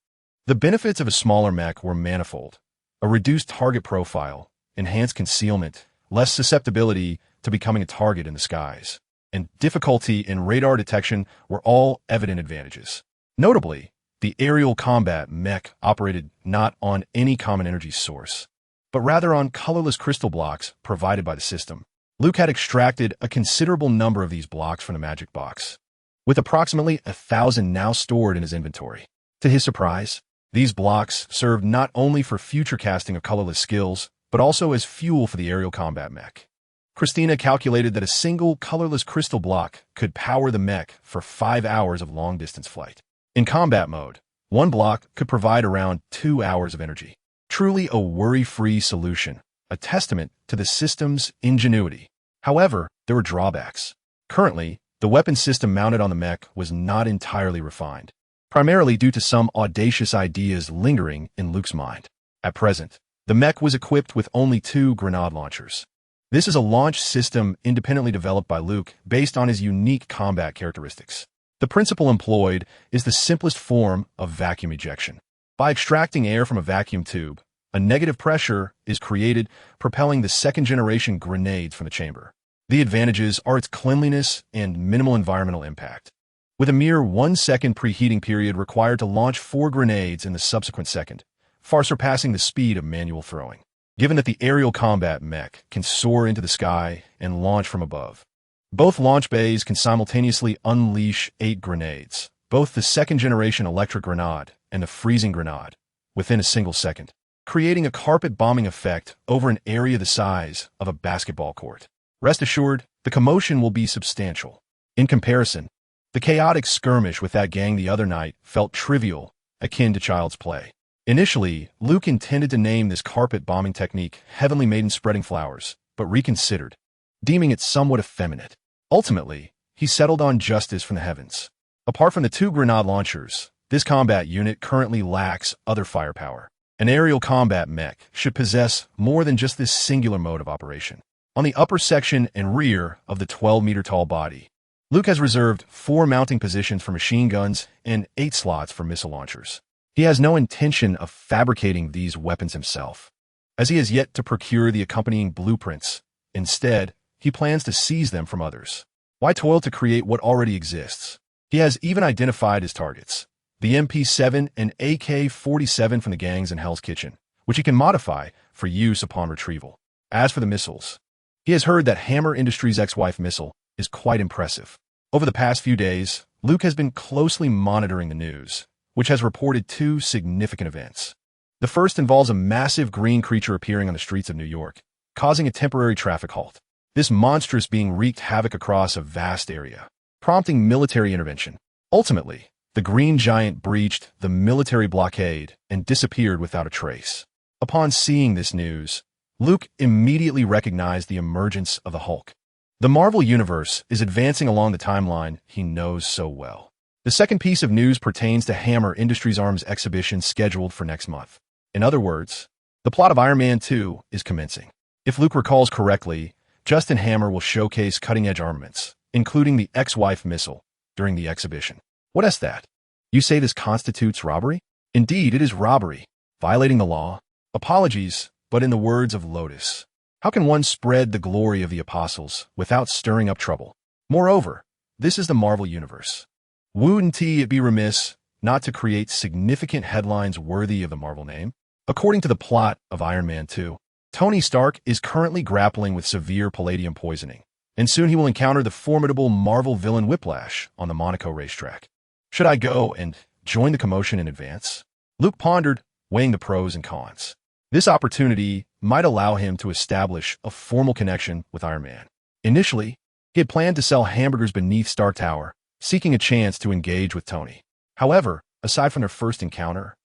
The benefits of a smaller mech were manifold. A reduced target profile, enhanced concealment, less susceptibility to becoming a target in the skies, and difficulty in radar detection were all evident advantages. Notably, the aerial combat mech operated not on any common energy source, but rather on colorless crystal blocks provided by the system. Luke had extracted a considerable number of these blocks from the magic box, with approximately 1,000 now stored in his inventory. To his surprise, these blocks served not only for future casting of colorless skills, but also as fuel for the aerial combat mech. Christina calculated that a single colorless crystal block could power the mech for 5 hours of long-distance flight. In combat mode, one block could provide around 2 hours of energy. Truly a worry-free solution, a testament to the system's ingenuity. However, there were drawbacks. Currently, the weapon system mounted on the mech was not entirely refined, primarily due to some audacious ideas lingering in Luke's mind. At present, the mech was equipped with only 2 grenade launchers. This is a launch system independently developed by Luke based on his unique combat characteristics. The principle employed is the simplest form of vacuum ejection. By extracting air from a vacuum tube, a negative pressure is created, propelling the second-generation grenades from the chamber. The advantages are its cleanliness and minimal environmental impact, with a mere 1-second preheating period required to launch 4 grenades in the subsequent second, far surpassing the speed of manual throwing. Given that the aerial combat mech can soar into the sky and launch from above, both launch bays can simultaneously unleash 8 grenades, both the second-generation electric grenade and the freezing grenade, within a single second, creating a carpet bombing effect over an area the size of a basketball court. Rest assured, the commotion will be substantial. In comparison, the chaotic skirmish with that gang the other night felt trivial, akin to child's play. Initially, Luke intended to name this carpet bombing technique Heavenly Maiden Spreading Flowers, but reconsidered, deeming it somewhat effeminate. Ultimately, he settled on Justice from the Heavens. Apart from the 2 grenade launchers, this combat unit currently lacks other firepower. An aerial combat mech should possess more than just this singular mode of operation. On the upper section and rear of the 12-meter-tall body, Luke has reserved 4 mounting positions for machine guns and 8 slots for missile launchers. He has no intention of fabricating these weapons himself, as he has yet to procure the accompanying blueprints. Instead, he plans to seize them from others. Why toil to create what already exists? He has even identified his targets, the MP7 and AK-47 from the gangs in Hell's Kitchen, which he can modify for use upon retrieval. As for the missiles, he has heard that Hammer Industries' X-Wife missile is quite impressive. Over the past few days, Luke has been closely monitoring the news, which has reported 2 significant events. The first involves a massive green creature appearing on the streets of New York, causing a temporary traffic halt. This monstrous being wreaked havoc across a vast area, prompting military intervention. Ultimately, The green giant breached the military blockade and disappeared without a trace. Upon seeing this news, Luke immediately recognized the emergence of the Hulk. The Marvel Universe is advancing along the timeline he knows so well. The second piece of news pertains to Hammer Industries Arms exhibition scheduled for next month. In other words, the plot of Iron Man 2 is commencing. If Luke recalls correctly, Justin Hammer will showcase cutting-edge armaments, including the ex-wife missile, during the exhibition. What is that? You say this constitutes robbery? Indeed, it is robbery, violating the law. Apologies, but in the words of Lotus, how can one spread the glory of the apostles without stirring up trouble? Moreover, this is the Marvel Universe. Wouldn't it be remiss not to create significant headlines worthy of the Marvel name? According to the plot of Iron Man 2, Tony Stark is currently grappling with severe palladium poisoning, and soon he will encounter the formidable Marvel villain Whiplash on the Monaco racetrack. Should I go and join the commotion in advance? Luke pondered, weighing the pros and cons. This opportunity might allow him to establish a formal connection with Iron Man. Initially, he had planned to sell hamburgers beneath Stark Tower, seeking a chance to engage with Tony. However, aside from their first encounter,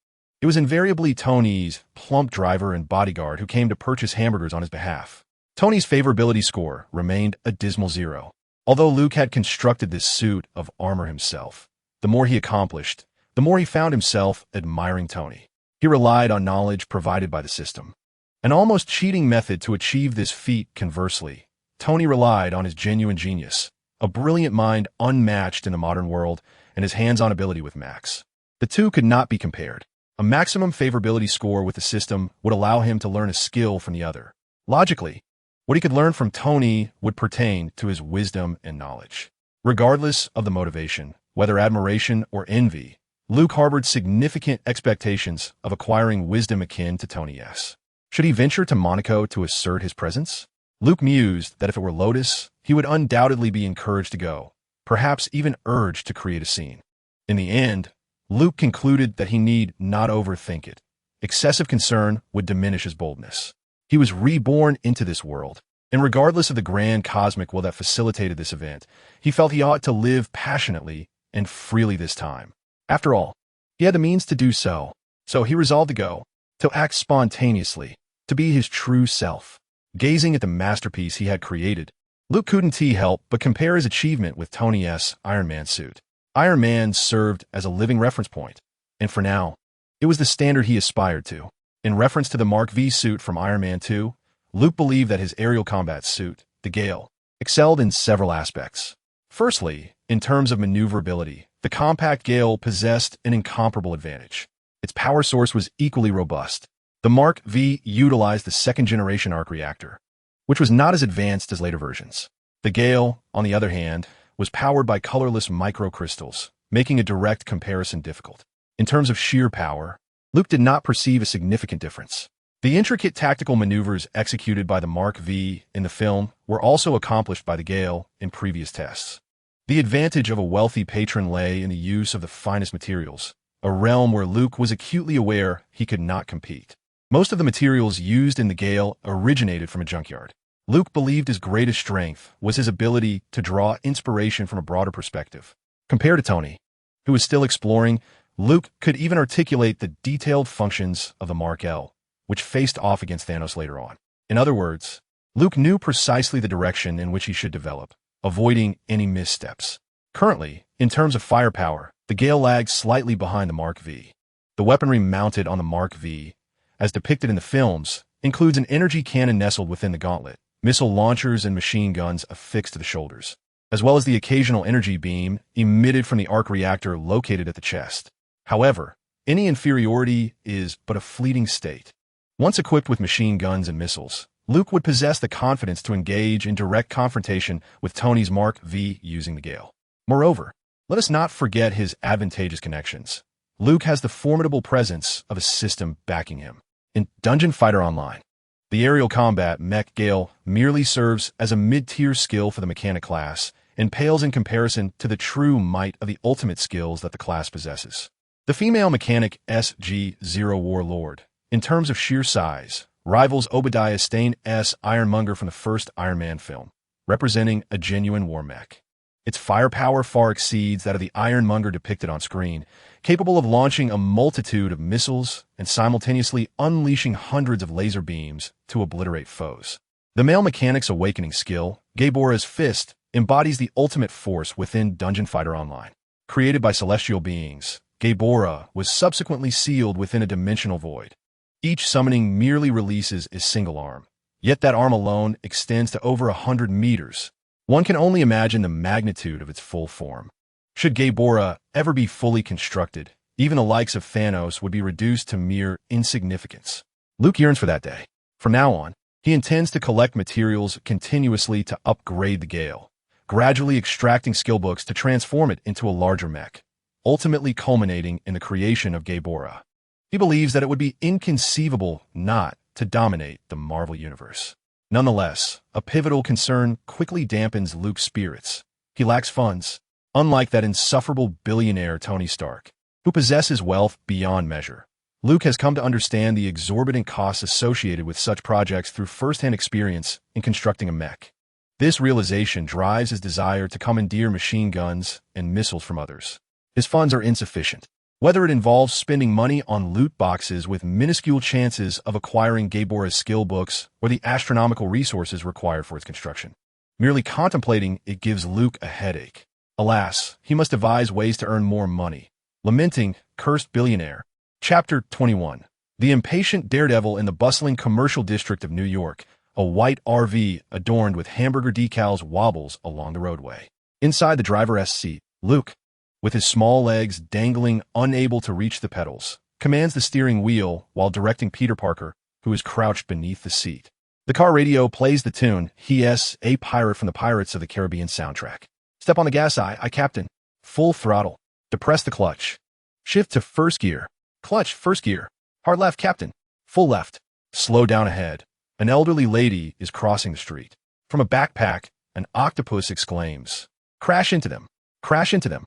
it was invariably Tony's plump driver and bodyguard who came to purchase hamburgers on his behalf. Tony's favorability score remained a dismal 0. Although Luke had constructed this suit of armor himself, the more he accomplished, the more he found himself admiring Tony. He relied on knowledge provided by the system. An almost cheating method to achieve this feat. Conversely, Tony relied on his genuine genius, a brilliant mind unmatched in the modern world, and his hands-on ability with Max. The two could not be compared. A maximum favorability score with the system would allow him to learn a skill from the other. Logically, what he could learn from Tony would pertain to his wisdom and knowledge. Regardless of the motivation, whether admiration or envy, Luke harbored significant expectations of acquiring wisdom akin to Tony's. Should he venture to Monaco to assert his presence? Luke mused that if it were Lotus, he would undoubtedly be encouraged to go, perhaps even urged to create a scene. In the end, Luke concluded that he need not overthink it. Excessive concern would diminish his boldness. He was reborn into this world, and regardless of the grand cosmic will that facilitated this event, he felt he ought to live passionately and freely this time. After all, he had the means to do so, so he resolved to go, to act spontaneously, to be his true self. Gazing at the masterpiece he had created, Luke couldn't help but compare his achievement with Tony's Iron Man suit. Iron Man served as a living reference point, and for now, it was the standard he aspired to. In reference to the Mark V suit from Iron Man 2, Luke believed that his aerial combat suit, the Gale, excelled in several aspects. Firstly, in terms of maneuverability, the compact Gale possessed an incomparable advantage. Its power source was equally robust. The Mark V utilized the second-generation arc reactor, which was not as advanced as later versions. The Gale, on the other hand, was powered by colorless microcrystals, making a direct comparison difficult. In terms of sheer power, Luke did not perceive a significant difference. The intricate tactical maneuvers executed by the Mark V in the film were also accomplished by the Gale in previous tests. The advantage of a wealthy patron lay in the use of the finest materials, a realm where Luke was acutely aware he could not compete. Most of the materials used in the Gale originated from a junkyard. Luke believed his greatest strength was his ability to draw inspiration from a broader perspective. Compared to Tony, who was still exploring, Luke could even articulate the detailed functions of the Mark L, which faced off against Thanos later on. In other words, Luke knew precisely the direction in which he should develop, avoiding any missteps. Currently, in terms of firepower, the Gale lagged slightly behind the Mark V. The weaponry mounted on the Mark V, as depicted in the films, includes an energy cannon nestled within the gauntlet, missile launchers and machine guns affixed to the shoulders, as well as the occasional energy beam emitted from the arc reactor located at the chest. However, any inferiority is but a fleeting state. Once equipped with machine guns and missiles, Luke would possess the confidence to engage in direct confrontation with Tony's Mark V using the Gale. Moreover, let us not forget his advantageous connections. Luke has the formidable presence of a system backing him. In Dungeon Fighter Online, the aerial combat mech Gale merely serves as a mid-tier skill for the mechanic class and pales in comparison to the true might of the ultimate skills that the class possesses. The female mechanic SG-0 Warlord, in terms of sheer size, rivals Obadiah Stane S. Ironmonger from the first Iron Man film, representing a genuine war mech. Its firepower far exceeds that of the ironmonger depicted on screen, capable of launching a multitude of missiles and simultaneously unleashing hundreds of laser beams to obliterate foes. The male mechanic's awakening skill, Gaebora's Fist, embodies the ultimate force within Dungeon Fighter Online. Created by celestial beings, Gaebora was subsequently sealed within a dimensional void. Each summoning merely releases a single arm, yet that arm alone extends to over 100 meters. One can only imagine the magnitude of its full form. Should Gaebora ever be fully constructed, even the likes of Thanos would be reduced to mere insignificance. Luke yearns for that day. From now on, he intends to collect materials continuously to upgrade the Gale, gradually extracting skill books to transform it into a larger mech, ultimately culminating in the creation of Gaebora. He believes that it would be inconceivable not to dominate the Marvel Universe. Nonetheless, a pivotal concern quickly dampens Luke's spirits. He lacks funds, unlike that insufferable billionaire Tony Stark, who possesses wealth beyond measure. Luke has come to understand the exorbitant costs associated with such projects through first-hand experience in constructing a mech. This realization drives his desire to commandeer machine guns and missiles from others. His funds are insufficient, whether it involves spending money on loot boxes with minuscule chances of acquiring Gaebora's skill books or the astronomical resources required for its construction. Merely contemplating it gives Luke a headache. Alas, he must devise ways to earn more money. Lamenting, cursed billionaire. Chapter 21. The impatient daredevil in the bustling commercial district of New York. A white RV adorned with hamburger decals wobbles along the roadway. Inside the driver's seat, Luke, with his small legs dangling, unable to reach the pedals, commands the steering wheel while directing Peter Parker, who is crouched beneath the seat. The car radio plays the tune, "He-S, a pirate from the Pirates of the Caribbean" soundtrack. Step on the gas, I captain. Full throttle. Depress the clutch. Shift to first gear. Clutch, first gear. Hard left, captain. Full left. Slow down ahead. An elderly lady is crossing the street. From a backpack, an octopus exclaims, "Crash into them. Crash into them."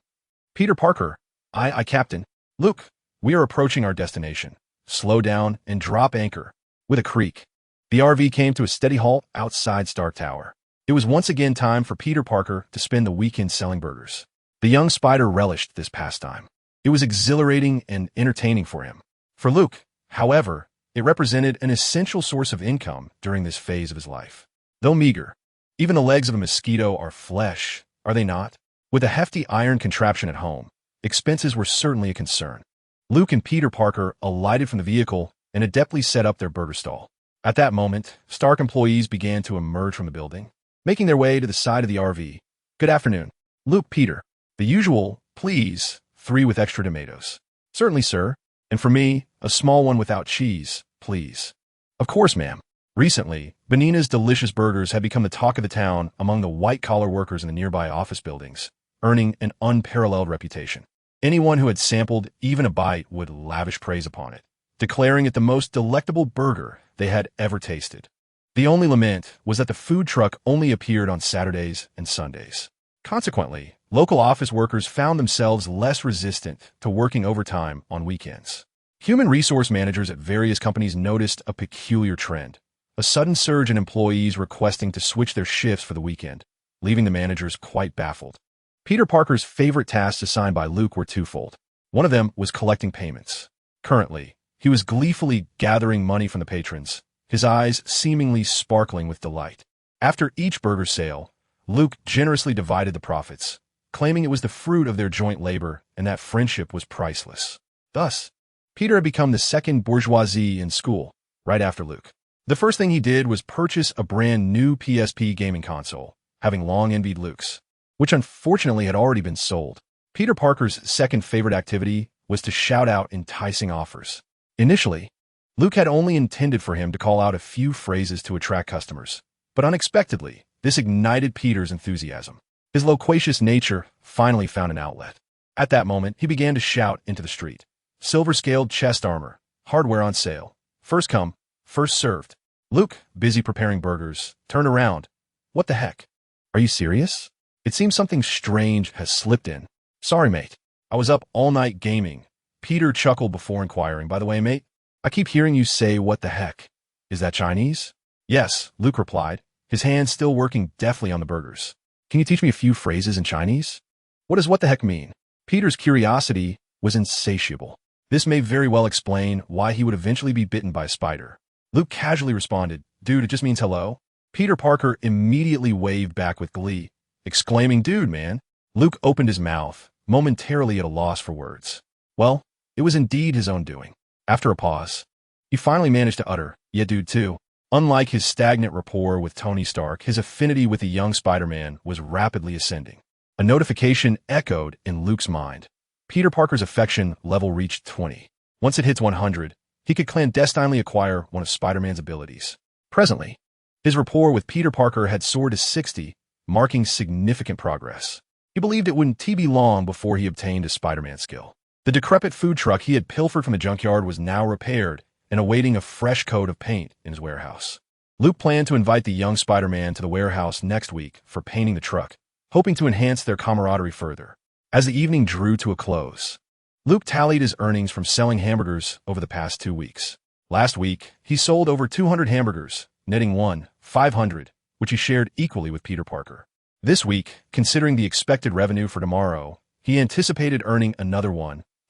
Peter Parker, I captain. Luke, we are approaching our destination. Slow down and drop anchor. With a creak, the RV came to a steady halt outside Stark Tower. It was once again time for Peter Parker to spend the weekend selling burgers. The young spider relished this pastime. It was exhilarating and entertaining for him. For Luke, however, it represented an essential source of income during this phase of his life. Though meager, even the legs of a mosquito are flesh, are they not? With a hefty iron contraption at home, expenses were certainly a concern. Luke and Peter Parker alighted from the vehicle and adeptly set up their burger stall. At that moment, Stark employees began to emerge from the building, making their way to the side of the RV. "Good afternoon. Luke, Peter. The usual, please, 3 with extra tomatoes." "Certainly, sir. And for me, a small one without cheese, please." "Of course, ma'am." Recently, Benina's delicious burgers had become the talk of the town among the white-collar workers in the nearby office buildings, earning an unparalleled reputation. Anyone who had sampled even a bite would lavish praise upon it, declaring it the most delectable burger they had ever tasted. The only lament was that the food truck only appeared on Saturdays and Sundays. Consequently, local office workers found themselves less resistant to working overtime on weekends. Human resource managers at various companies noticed a peculiar trend, a sudden surge in employees requesting to switch their shifts for the weekend, leaving the managers quite baffled. Peter Parker's favorite tasks assigned by Luke were twofold. One of them was collecting payments. Currently, he was gleefully gathering money from the patrons, his eyes seemingly sparkling with delight. After each burger sale, Luke generously divided the profits, claiming it was the fruit of their joint labor and that friendship was priceless. Thus, Peter had become the second bourgeoisie in school, right after Luke. The first thing he did was purchase a brand new PSP gaming console, having long envied Luke's, which unfortunately had already been sold. Peter Parker's second favorite activity was to shout out enticing offers. Initially, Luke had only intended for him to call out a few phrases to attract customers, but unexpectedly, this ignited Peter's enthusiasm. His loquacious nature finally found an outlet. At that moment, he began to shout into the street. "Silver-scaled chest armor, hardware on sale. First come, first served." Luke, busy preparing burgers, turned around. "What the heck? Are you serious? It seems something strange has slipped in." "Sorry, mate. I was up all night gaming." Peter chuckled before inquiring, "By the way, mate, I keep hearing you say what the heck. Is that Chinese?" "Yes," Luke replied, his hands still working deftly on the burgers. Can you teach me a few phrases in Chinese? What does what the heck mean? Peter's curiosity was insatiable. This may very well explain why he would eventually be bitten by a spider. Luke casually responded, "Dude, it just means hello." Peter Parker immediately waved back with glee, exclaiming, "Dude, man." Luke opened his mouth, momentarily at a loss for words. Well, it was indeed his own doing. After a pause, he finally managed to utter, "Yeah, dude, too." Unlike his stagnant rapport with Tony Stark, his affinity with the young Spider-Man was rapidly ascending. A notification echoed in Luke's mind. Peter Parker's affection level reached 20. Once it hits 100, he could clandestinely acquire one of Spider-Man's abilities. Presently, his rapport with Peter Parker had soared to 60, marking significant progress. He believed it wouldn't be long before he obtained a Spider-Man skill. The decrepit food truck he had pilfered from the junkyard was now repaired and awaiting a fresh coat of paint in his warehouse. Luke planned to invite the young Spider-Man to the warehouse next week for painting the truck, hoping to enhance their camaraderie further. As the evening drew to a close, Luke tallied his earnings from selling hamburgers over the past 2 weeks. Last week, he sold over 200 hamburgers, netting 500, which he shared equally with Peter Parker. This week, considering the expected revenue for tomorrow, he anticipated earning another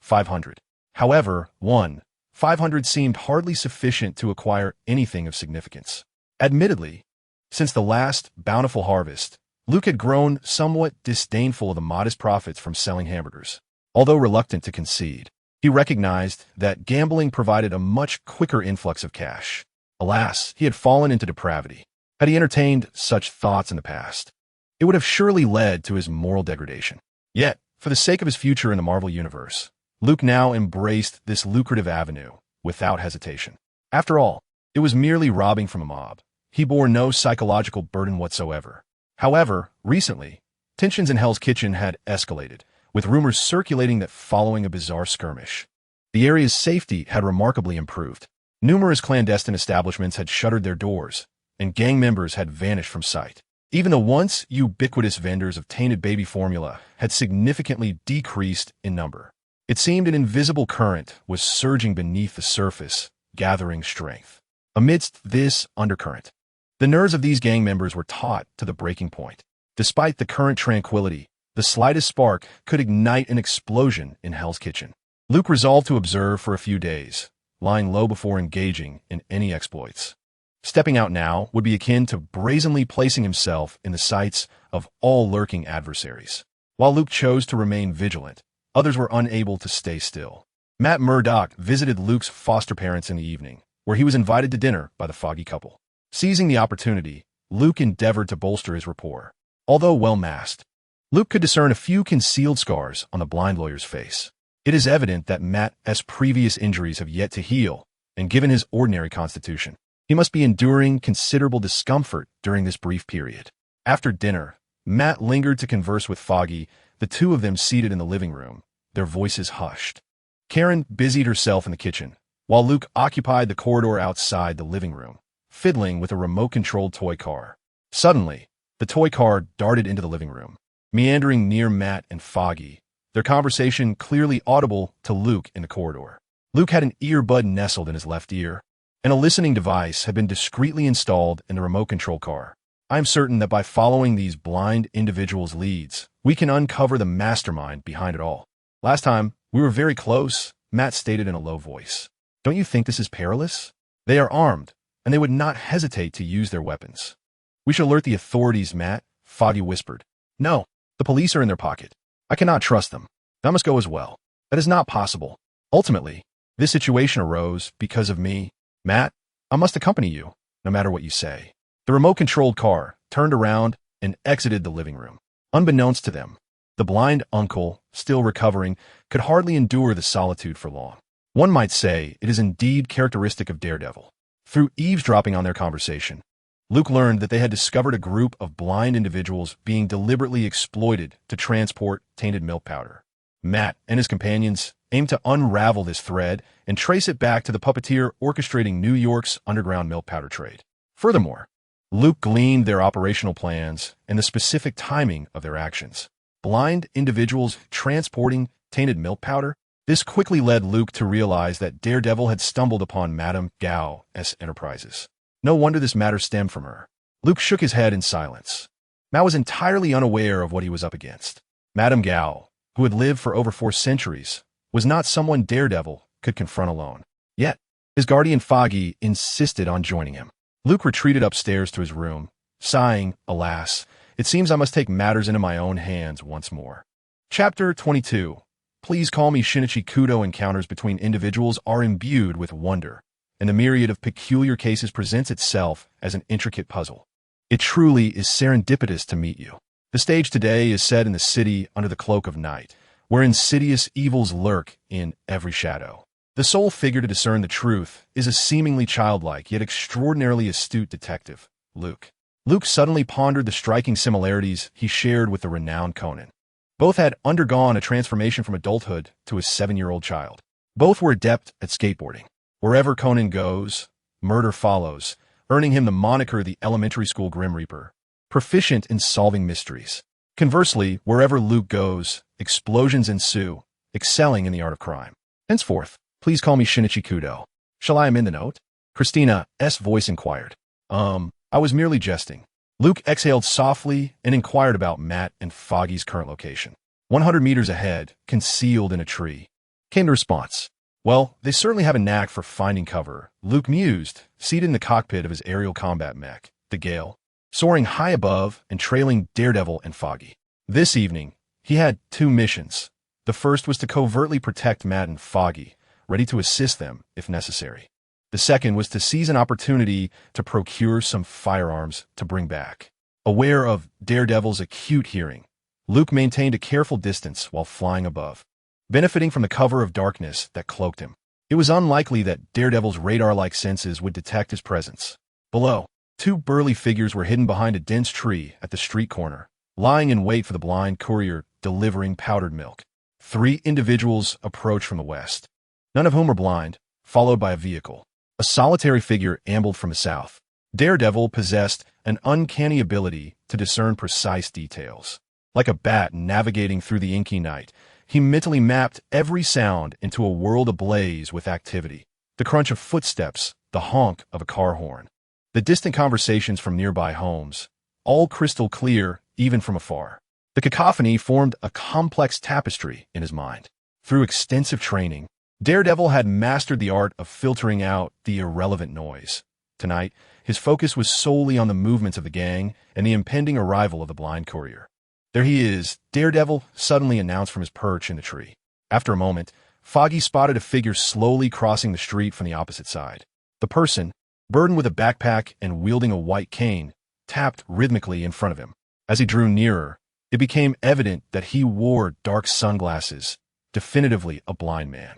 500. However, 500 seemed hardly sufficient to acquire anything of significance. Admittedly, since the last bountiful harvest, Luke had grown somewhat disdainful of the modest profits from selling hamburgers. Although reluctant to concede, he recognized that gambling provided a much quicker influx of cash. Alas, he had fallen into depravity. Had he entertained such thoughts in the past, it would have surely led to his moral degradation. Yet, for the sake of his future in the Marvel Universe, Luke now embraced this lucrative avenue without hesitation. After all, it was merely robbing from a mob. He bore no psychological burden whatsoever. However, recently, tensions in Hell's Kitchen had escalated, with rumors circulating that following a bizarre skirmish, the area's safety had remarkably improved. Numerous clandestine establishments had shuttered their doors, and gang members had vanished from sight. Even the once ubiquitous vendors of tainted baby formula had significantly decreased in number. It seemed an invisible current was surging beneath the surface, gathering strength. Amidst this undercurrent, the nerves of these gang members were taut to the breaking point. Despite the current tranquility, the slightest spark could ignite an explosion in Hell's Kitchen. Luke resolved to observe for a few days, lying low before engaging in any exploits. Stepping out now would be akin to brazenly placing himself in the sights of all lurking adversaries. While Luke chose to remain vigilant, others were unable to stay still. Matt Murdock visited Luke's foster parents in the evening, where he was invited to dinner by the Foggy couple. Seizing the opportunity, Luke endeavored to bolster his rapport. Although well masked, Luke could discern a few concealed scars on the blind lawyer's face. It is evident that Matt's previous injuries have yet to heal, and given his ordinary constitution, he must be enduring considerable discomfort during this brief period. After dinner, Matt lingered to converse with Foggy, the two of them seated in the living room, their voices hushed. Karen busied herself in the kitchen, while Luke occupied the corridor outside the living room, fiddling with a remote-controlled toy car. Suddenly, the toy car darted into the living room, meandering near Matt and Foggy, their conversation clearly audible to Luke in the corridor. Luke had an earbud nestled in his left ear, and a listening device had been discreetly installed in the remote control car. I am certain that by following these blind individuals' leads, we can uncover the mastermind behind it all. Last time, we were very close, Matt stated in a low voice. Don't you think this is perilous? They are armed, and they would not hesitate to use their weapons. We should alert the authorities, Matt, Foggy whispered. No, the police are in their pocket. I cannot trust them. That must go as well. That is not possible. Ultimately, this situation arose because of me. Matt, I must accompany you, no matter what you say. The remote-controlled car turned around and exited the living room. Unbeknownst to them, the blind uncle, still recovering, could hardly endure the solitude for long. One might say it is indeed characteristic of Daredevil. Through eavesdropping on their conversation, Luke learned that they had discovered a group of blind individuals being deliberately exploited to transport tainted milk powder. Matt and his companions aimed to unravel this thread and trace it back to the puppeteer orchestrating New York's underground milk powder trade. Furthermore, Luke gleaned their operational plans and the specific timing of their actions. Blind individuals transporting tainted milk powder? This quickly led Luke to realize that Daredevil had stumbled upon Madame Gao's enterprises. No wonder this matter stemmed from her. Luke shook his head in silence. Matt was entirely unaware of what he was up against. Madame Gao, who had lived for over 4 centuries, was not someone Daredevil could confront alone. Yet, his guardian Foggy insisted on joining him. Luke retreated upstairs to his room, sighing, alas, it seems I must take matters into my own hands once more. Chapter 22. Please call me Shinichi Kudo. Encounters between individuals are imbued with wonder, and the myriad of peculiar cases presents itself as an intricate puzzle. It truly is serendipitous to meet you. The stage today is set in the city under the cloak of night, where insidious evils lurk in every shadow. The sole figure to discern the truth is a seemingly childlike yet extraordinarily astute detective, Luke. Luke suddenly pondered the striking similarities he shared with the renowned Conan. Both had undergone a transformation from adulthood to a 7-year-old child. Both were adept at skateboarding. Wherever Conan goes, murder follows, earning him the moniker the elementary school Grim Reaper, proficient in solving mysteries. Conversely, wherever Luke goes, explosions ensue, excelling in the art of crime. Henceforth, please call me Shinichi Kudo. Shall I amend the note? Christina's voice inquired. I was merely jesting. Luke exhaled softly and inquired about Matt and Foggy's current location. 100 meters ahead, concealed in a tree, came the response. Well, they certainly have a knack for finding cover, Luke mused, seated in the cockpit of his aerial combat mech, the Gale, soaring high above and trailing Daredevil and Foggy. This evening, he had 2 missions. The first was to covertly protect Matt and Foggy, ready to assist them if necessary. The second was to seize an opportunity to procure some firearms to bring back. Aware of Daredevil's acute hearing, Luke maintained a careful distance while flying above, benefiting from the cover of darkness that cloaked him. It was unlikely that Daredevil's radar-like senses would detect his presence. Below, 2 burly figures were hidden behind a dense tree at the street corner, lying in wait for the blind courier delivering powdered milk. 3 individuals approached from the west, none of whom were blind, followed by a vehicle. A solitary figure ambled from the south. Daredevil possessed an uncanny ability to discern precise details. Like a bat navigating through the inky night, he mentally mapped every sound into a world ablaze with activity. The crunch of footsteps, the honk of a car horn, the distant conversations from nearby homes, all crystal clear even from afar. The cacophony formed a complex tapestry in his mind. Through extensive training, Daredevil had mastered the art of filtering out the irrelevant noise. Tonight, his focus was solely on the movements of the gang and the impending arrival of the blind courier. There he is, Daredevil suddenly announced from his perch in the tree. After a moment, Foggy spotted a figure slowly crossing the street from the opposite side. The person, burdened with a backpack and wielding a white cane, tapped rhythmically in front of him. As he drew nearer, it became evident that he wore dark sunglasses, definitively a blind man.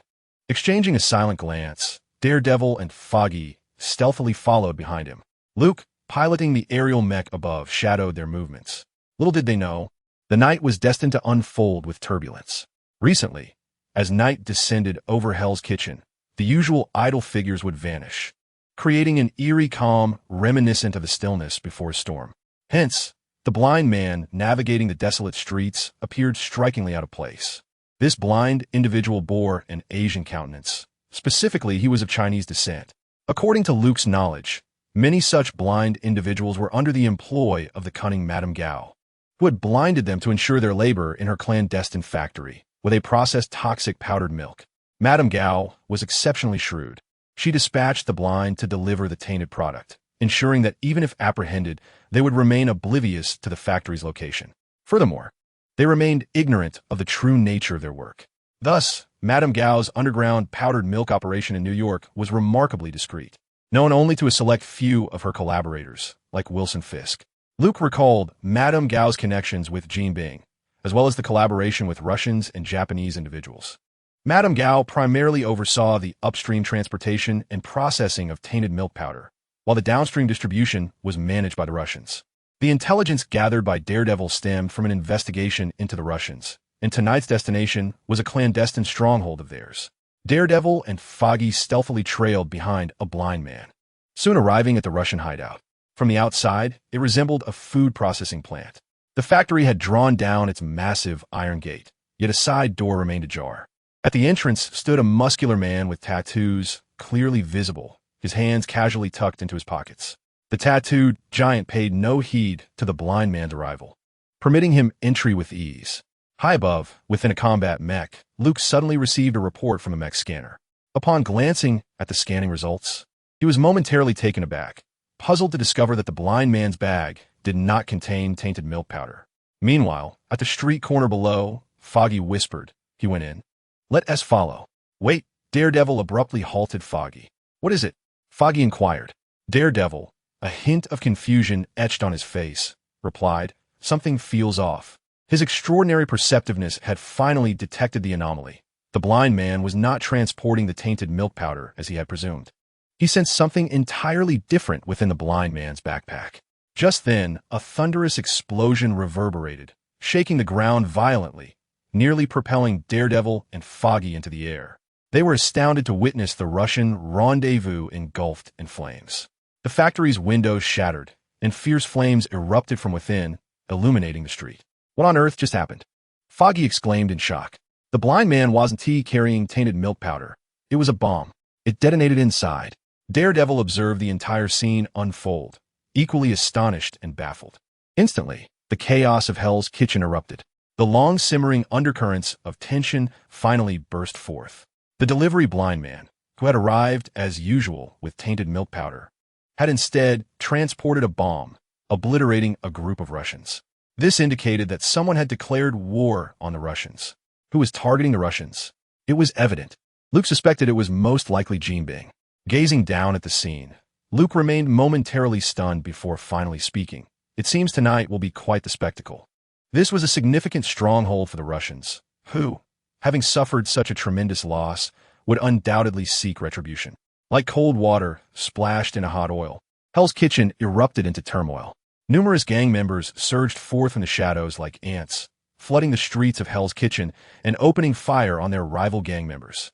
Exchanging a silent glance, Daredevil and Foggy stealthily followed behind him. Luke, piloting the aerial mech above, shadowed their movements. Little did they know, the night was destined to unfold with turbulence. Recently, as night descended over Hell's Kitchen, the usual idle figures would vanish, creating an eerie calm reminiscent of the stillness before a storm. Hence, the blind man navigating the desolate streets appeared strikingly out of place. This blind individual bore an Asian countenance. Specifically, he was of Chinese descent. According to Luke's knowledge, many such blind individuals were under the employ of the cunning Madame Gao, who had blinded them to ensure their labor in her clandestine factory, where they processed toxic powdered milk. Madame Gao was exceptionally shrewd. She dispatched the blind to deliver the tainted product, ensuring that even if apprehended, they would remain oblivious to the factory's location. Furthermore, they remained ignorant of the true nature of their work. Thus, Madame Gao's underground powdered milk operation in New York was remarkably discreet, known only to a select few of her collaborators, like Wilson Fisk. Luke recalled Madame Gao's connections with Jean Bing, as well as the collaboration with Russians and Japanese individuals. Madame Gao primarily oversaw the upstream transportation and processing of tainted milk powder, while the downstream distribution was managed by the Russians. The intelligence gathered by Daredevil stemmed from an investigation into the Russians, and tonight's destination was a clandestine stronghold of theirs. Daredevil and Foggy stealthily trailed behind a blind man, soon arriving at the Russian hideout. From the outside, it resembled a food processing plant. The factory had drawn down its massive iron gate, yet a side door remained ajar. At the entrance stood a muscular man with tattoos clearly visible, his hands casually tucked into his pockets. The tattooed giant paid no heed to the blind man's arrival, permitting him entry with ease. High above, within a combat mech, Luke suddenly received a report from a mech scanner. Upon glancing at the scanning results, he was momentarily taken aback, puzzled to discover that the blind man's bag did not contain tainted milk powder. Meanwhile, at the street corner below, Foggy whispered. He went in. "Let us follow." "Wait," Daredevil abruptly halted Foggy. "What is it?" Foggy inquired. Daredevil, a hint of confusion etched on his face, replied, "Something feels off." His extraordinary perceptiveness had finally detected the anomaly. The blind man was not transporting the tainted milk powder as he had presumed. He sensed something entirely different within the blind man's backpack. Just then, a thunderous explosion reverberated, shaking the ground violently, nearly propelling Daredevil and Foggy into the air. They were astounded to witness the Russian rendezvous engulfed in flames. The factory's windows shattered, and fierce flames erupted from within, illuminating the street. "What on earth just happened?" Foggy exclaimed in shock. The blind man wasn't carrying tainted milk powder. It was a bomb. It detonated inside. Daredevil observed the entire scene unfold, equally astonished and baffled. Instantly, the chaos of Hell's Kitchen erupted. The long-simmering undercurrents of tension finally burst forth. The delivery blind man, who had arrived as usual with tainted milk powder, had instead transported a bomb, obliterating a group of Russians. This indicated that someone had declared war on the Russians. Who was targeting the Russians? It was evident. Luke suspected it was most likely Jinbing. Gazing down at the scene, Luke remained momentarily stunned before finally speaking. "It seems tonight will be quite the spectacle." This was a significant stronghold for the Russians, who, having suffered such a tremendous loss, would undoubtedly seek retribution. Like cold water splashed into hot oil, Hell's Kitchen erupted into turmoil. Numerous gang members surged forth from the shadows like ants, flooding the streets of Hell's Kitchen and opening fire on their rival gang members.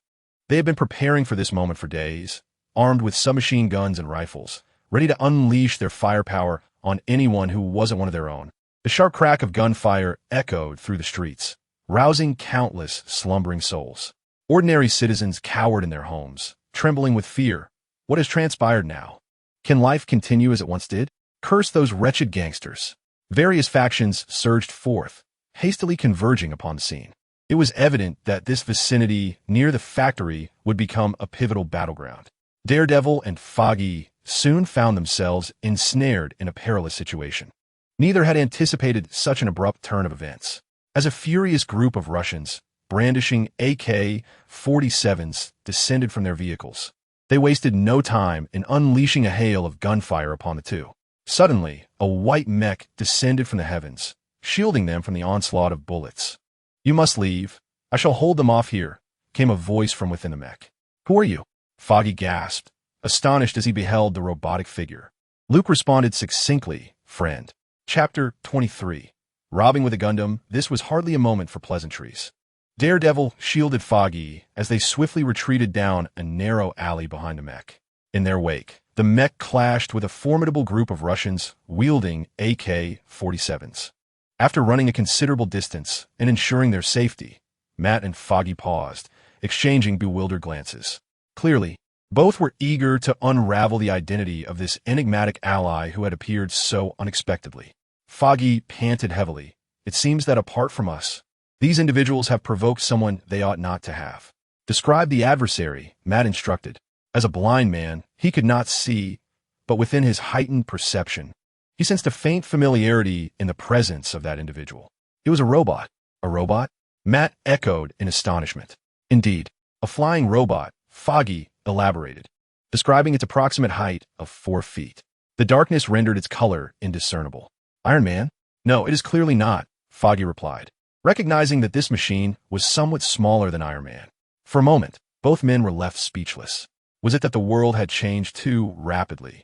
They had been preparing for this moment for days, armed with submachine guns and rifles, ready to unleash their firepower on anyone who wasn't one of their own. The sharp crack of gunfire echoed through the streets, rousing countless slumbering souls. Ordinary citizens cowered in their homes, trembling with fear. What has transpired now? Can life continue as it once did? Curse those wretched gangsters. Various factions surged forth, hastily converging upon the scene. It was evident that this vicinity near the factory would become a pivotal battleground. Daredevil and Foggy soon found themselves ensnared in a perilous situation. Neither had anticipated such an abrupt turn of events. As a furious group of Russians, brandishing AK-47s, descended from their vehicles, they wasted no time in unleashing a hail of gunfire upon the two. Suddenly, a white mech descended from the heavens, shielding them from the onslaught of bullets. "You must leave. I shall hold them off here," came a voice from within the mech. "Who are you?" Foggy gasped, astonished as he beheld the robotic figure. Luke responded succinctly, "Friend." Chapter 23. Robbing with a Gundam, this was hardly a moment for pleasantries. Daredevil shielded Foggy as they swiftly retreated down a narrow alley behind the mech. In their wake, the mech clashed with a formidable group of Russians wielding AK-47s. After running a considerable distance and ensuring their safety, Matt and Foggy paused, exchanging bewildered glances. Clearly, both were eager to unravel the identity of this enigmatic ally who had appeared so unexpectedly. Foggy panted heavily. "It seems that apart from us, these individuals have provoked someone they ought not to have." "Describe the adversary," Matt instructed. As a blind man, he could not see, but within his heightened perception, he sensed a faint familiarity in the presence of that individual. It was a robot. "A robot?" Matt echoed in astonishment. "Indeed, a flying robot," Foggy elaborated, describing its approximate height of 4 feet. The darkness rendered its color indiscernible. "Iron Man?" "No, it is clearly not," Foggy replied, recognizing that this machine was somewhat smaller than Iron Man. For a moment, both men were left speechless. Was it that the world had changed too rapidly?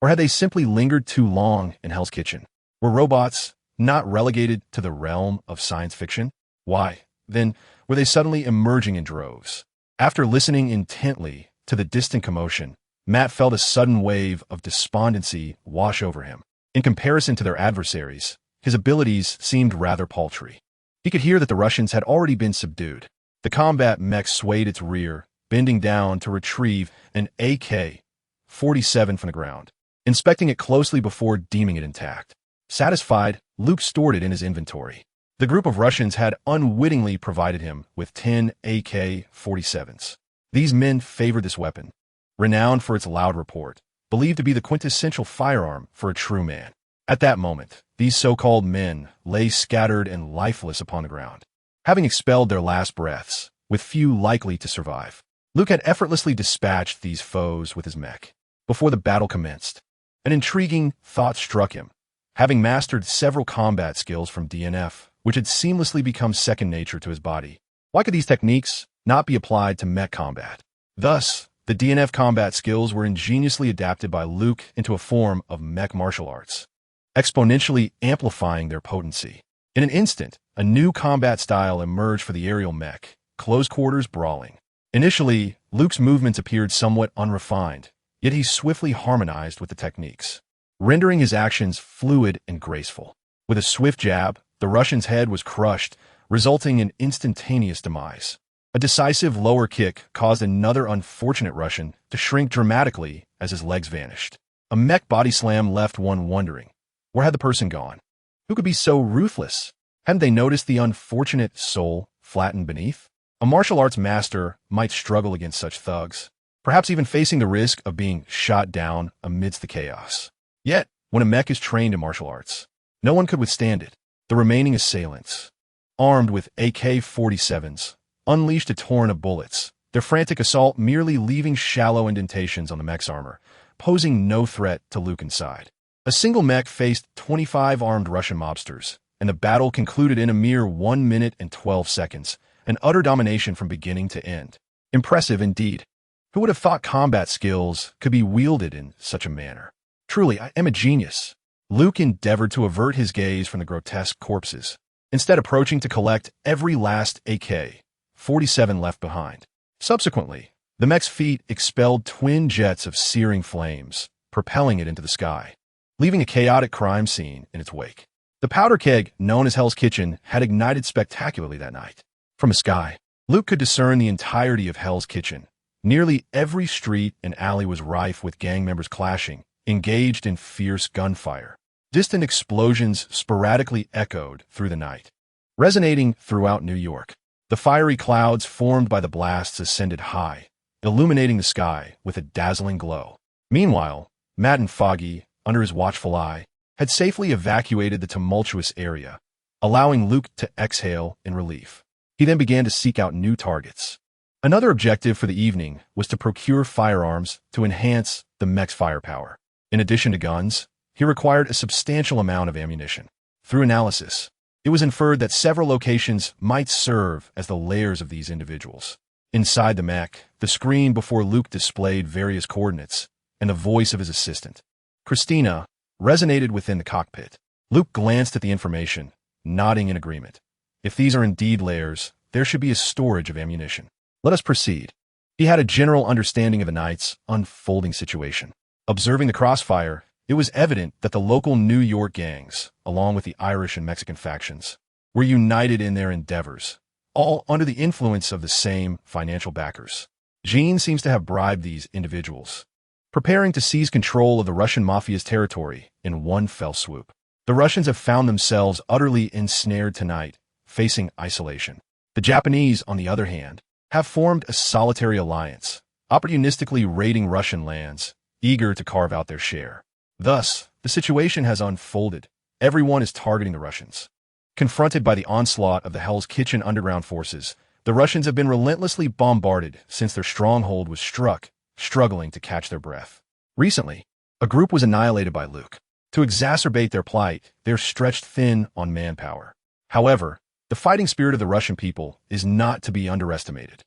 Or had they simply lingered too long in Hell's Kitchen? Were robots not relegated to the realm of science fiction? Why, then, were they suddenly emerging in droves? After listening intently to the distant commotion, Matt felt a sudden wave of despondency wash over him. In comparison to their adversaries, his abilities seemed rather paltry. He could hear that the Russians had already been subdued. The combat mech swayed its rear, bending down to retrieve an AK-47 from the ground. inspecting it closely before deeming it intact. Satisfied, Luke stored it in his inventory. The group of Russians had unwittingly provided him with 10 AK-47s. These men favored this weapon, renowned for its loud report, believed to be the quintessential firearm for a true man. At that moment, these so-called men lay scattered and lifeless upon the ground, having expelled their last breaths, with few likely to survive. Luke had effortlessly dispatched these foes with his mech. Before the battle commenced, an intriguing thought struck him. Having mastered several combat skills from DNF, which had seamlessly become second nature to his body, why could these techniques not be applied to mech combat? Thus, the DNF combat skills were ingeniously adapted by Luke into a form of mech martial arts, exponentially amplifying their potency. In an instant, a new combat style emerged for the aerial mech, close-quarters brawling. Initially, Luke's movements appeared somewhat unrefined, yet he swiftly harmonized with the techniques, rendering his actions fluid and graceful. With a swift jab, the Russian's head was crushed, resulting in instantaneous demise. A decisive lower kick caused another unfortunate Russian to shrink dramatically as his legs vanished. A mech body slam left one wondering, where had the person gone? Who could be so ruthless? Hadn't they noticed the unfortunate soul flattened beneath? A martial arts master might struggle against such thugs, perhaps even facing the risk of being shot down amidst the chaos. Yet, when a mech is trained in martial arts, no one could withstand it. The remaining assailants, armed with AK-47s, unleashed a torrent of bullets, their frantic assault merely leaving shallow indentations on the mech's armor, posing no threat to Luke inside. A single mech faced 25 armed Russian mobsters, and the battle concluded in a mere 1 minute and 12 seconds, an utter domination from beginning to end. Impressive indeed. Who would have thought combat skills could be wielded in such a manner? Truly, I am a genius. Luke endeavored to avert his gaze from the grotesque corpses, instead approaching to collect every last AK-47 left behind. Subsequently, the mech's feet expelled twin jets of searing flames, propelling it into the sky, leaving a chaotic crime scene in its wake. The powder keg, known as Hell's Kitchen, had ignited spectacularly that night. From the sky, Luke could discern the entirety of Hell's Kitchen. Nearly every street and alley was rife with gang members clashing, engaged in fierce gunfire. Distant explosions sporadically echoed through the night, resonating throughout New York. The fiery clouds formed by the blasts ascended high, illuminating the sky with a dazzling glow. Meanwhile, Matt and Foggy, under his watchful eye, had safely evacuated the tumultuous area, allowing Luke to exhale in relief. He then began to seek out new targets. Another objective for the evening was to procure firearms to enhance the mech's firepower. In addition to guns, he required a substantial amount of ammunition. Through analysis, it was inferred that several locations might serve as the lairs of these individuals. Inside the mech, the screen before Luke displayed various coordinates, and the voice of his assistant, Christina, resonated within the cockpit. Luke glanced at the information, nodding in agreement. If these are indeed lairs, there should be a storage of ammunition. Let us proceed. He had a general understanding of the night's unfolding situation. Observing the crossfire, it was evident that the local New York gangs, along with the Irish and Mexican factions, were united in their endeavors, all under the influence of the same financial backers. Jean seems to have bribed these individuals, preparing to seize control of the Russian mafia's territory in one fell swoop. The Russians have found themselves utterly ensnared tonight, facing isolation. The Japanese, on the other hand, have formed a solitary alliance, opportunistically raiding Russian lands, eager to carve out their share. Thus, the situation has unfolded. Everyone is targeting the Russians. Confronted by the onslaught of the Hell's Kitchen underground forces, the Russians have been relentlessly bombarded since their stronghold was struck, struggling to catch their breath. Recently, a group was annihilated by Luke. To exacerbate their plight, they're stretched thin on manpower. However, the fighting spirit of the Russian people is not to be underestimated.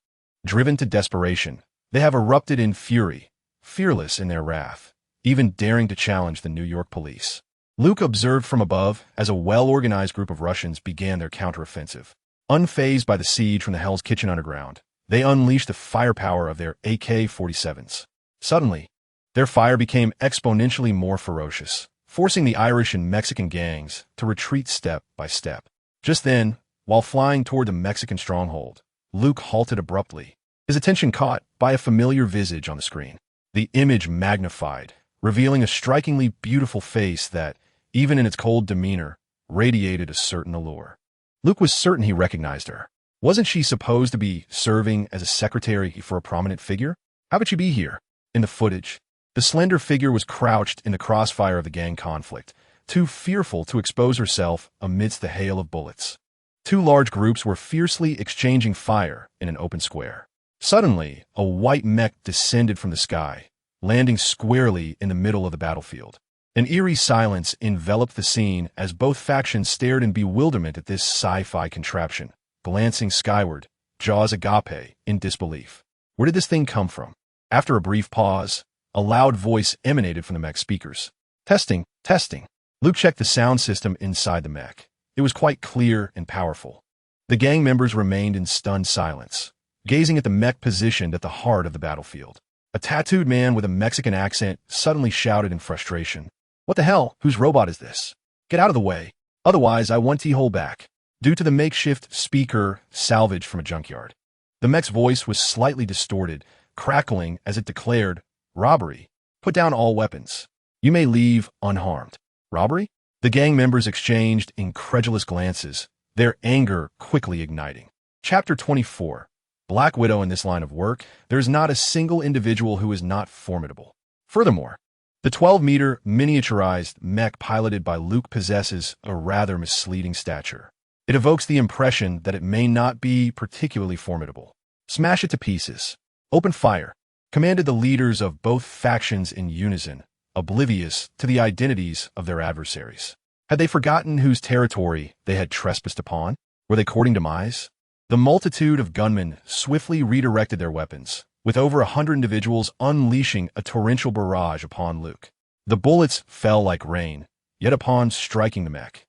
Driven to desperation, they have erupted in fury, fearless in their wrath, even daring to challenge the New York police. Luke observed from above as a well-organized group of Russians began their counteroffensive. Unfazed by the siege from the Hell's Kitchen underground, they unleashed the firepower of their AK-47s. Suddenly, their fire became exponentially more ferocious, forcing the Irish and Mexican gangs to retreat step by step. Just then, while flying toward the Mexican stronghold, Luke halted abruptly, his attention caught by a familiar visage on the screen. The image magnified, revealing a strikingly beautiful face that, even in its cold demeanor, radiated a certain allure. Luke was certain he recognized her. Wasn't she supposed to be serving as a secretary for a prominent figure? How could she be here? In the footage, the slender figure was crouched in the crossfire of the gang conflict, too fearful to expose herself amidst the hail of bullets. Two large groups were fiercely exchanging fire in an open square. Suddenly, a white mech descended from the sky, landing squarely in the middle of the battlefield. An eerie silence enveloped the scene as both factions stared in bewilderment at this sci-fi contraption, glancing skyward, jaws agape, in disbelief. Where did this thing come from? After a brief pause, a loud voice emanated from the mech speakers. Testing, testing. Luke checked the sound system inside the mech. It was quite clear and powerful. The gang members remained in stunned silence, gazing at the mech positioned at the heart of the battlefield. A tattooed man with a Mexican accent suddenly shouted in frustration. What the hell? Whose robot is this? Get out of the way. Otherwise, I want to hold back. Due to the makeshift speaker salvaged from a junkyard. The mech's voice was slightly distorted, crackling as it declared, Robbery. Put down all weapons. You may leave unharmed. Robbery? The gang members exchanged incredulous glances, their anger quickly igniting. Chapter 24. Black Widow. In this line of work, there is not a single individual who is not formidable. Furthermore, the 12-meter miniaturized mech piloted by Luke possesses a rather misleading stature. It evokes the impression that it may not be particularly formidable. Smash it to pieces. Open fire, commanded the leaders of both factions in unison, oblivious to the identities of their adversaries. Had they forgotten whose territory they had trespassed upon? Were they courting demise? The multitude of gunmen swiftly redirected their weapons, with over 100 individuals unleashing a torrential barrage upon Luke. The bullets fell like rain, yet upon striking the mech,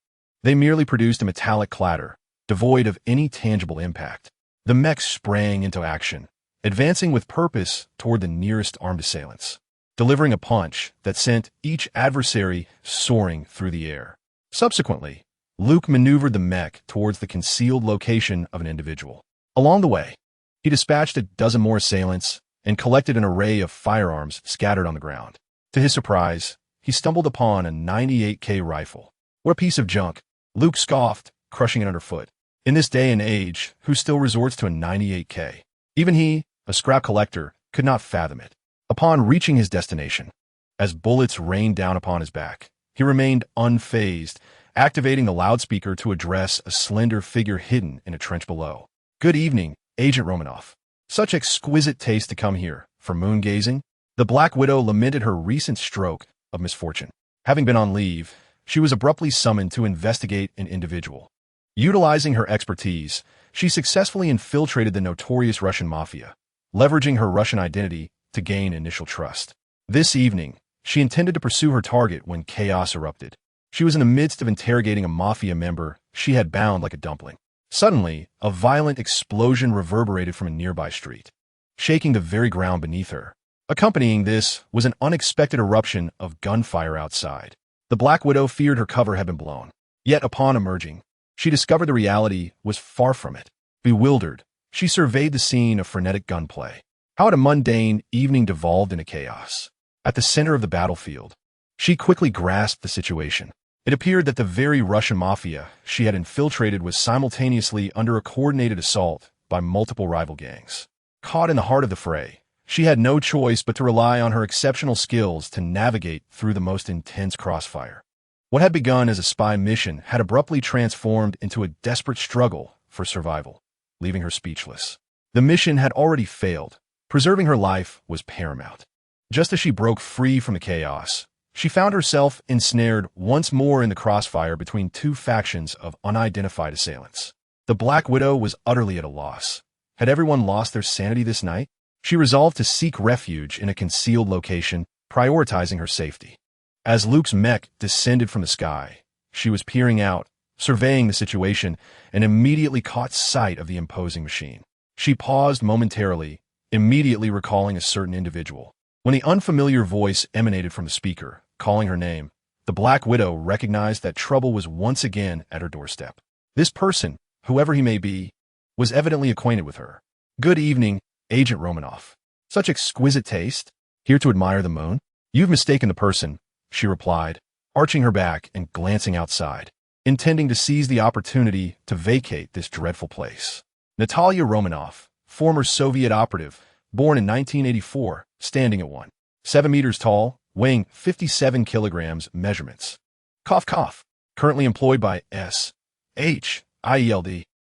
they merely produced a metallic clatter, devoid of any tangible impact. The mech sprang into action, advancing with purpose toward the nearest armed assailants, delivering a punch that sent each adversary soaring through the air. Subsequently, Luke maneuvered the mech towards the concealed location of an individual. Along the way, he dispatched a dozen more assailants and collected an array of firearms scattered on the ground. To his surprise, he stumbled upon a 98K rifle. What a piece of junk, Luke scoffed, crushing it underfoot. In this day and age, who still resorts to a 98K? Even he, a scrap collector, could not fathom it. Upon reaching his destination, as bullets rained down upon his back, he remained unfazed, activating the loudspeaker to address a slender figure hidden in a trench below. Good evening, Agent Romanoff. Such exquisite taste to come here for moon gazing. The Black Widow lamented her recent stroke of misfortune. Having been on leave, she was abruptly summoned to investigate an individual. Utilizing her expertise, she successfully infiltrated the notorious Russian mafia, leveraging her Russian identity to gain initial trust. This evening, she intended to pursue her target when chaos erupted. She was in the midst of interrogating a mafia member she had bound like a dumpling. Suddenly, a violent explosion reverberated from a nearby street, shaking the very ground beneath her. Accompanying this was an unexpected eruption of gunfire outside. The Black Widow feared her cover had been blown. Yet upon emerging, she discovered the reality was far from it. Bewildered, she surveyed the scene of frenetic gunplay. How had a mundane evening devolved into chaos? At the center of the battlefield, she quickly grasped the situation. It appeared that the very Russian mafia she had infiltrated was simultaneously under a coordinated assault by multiple rival gangs. Caught in the heart of the fray, she had no choice but to rely on her exceptional skills to navigate through the most intense crossfire. What had begun as a spy mission had abruptly transformed into a desperate struggle for survival, leaving her speechless. The mission had already failed. Preserving her life was paramount. Just as she broke free from the chaos, she found herself ensnared once more in the crossfire between two factions of unidentified assailants. The Black Widow was utterly at a loss. Had everyone lost their sanity this night? She resolved to seek refuge in a concealed location, prioritizing her safety. As Luke's mech descended from the sky, she was peering out, surveying the situation, and immediately caught sight of the imposing machine. She paused momentarily, immediately recalling a certain individual. When the unfamiliar voice emanated from the speaker, calling her name, the Black Widow recognized that trouble was once again at her doorstep. This person, whoever he may be, was evidently acquainted with her. Good evening, Agent Romanoff. Such exquisite taste. Here to admire the moon? You've mistaken the person, she replied, arching her back and glancing outside, intending to seize the opportunity to vacate this dreadful place. Natalia Romanov, former Soviet operative, born in 1984, standing at 1.7 meters tall, weighing 57 kilograms, measurements. Cough cough. Currently employed by S.H.I.E.L.D.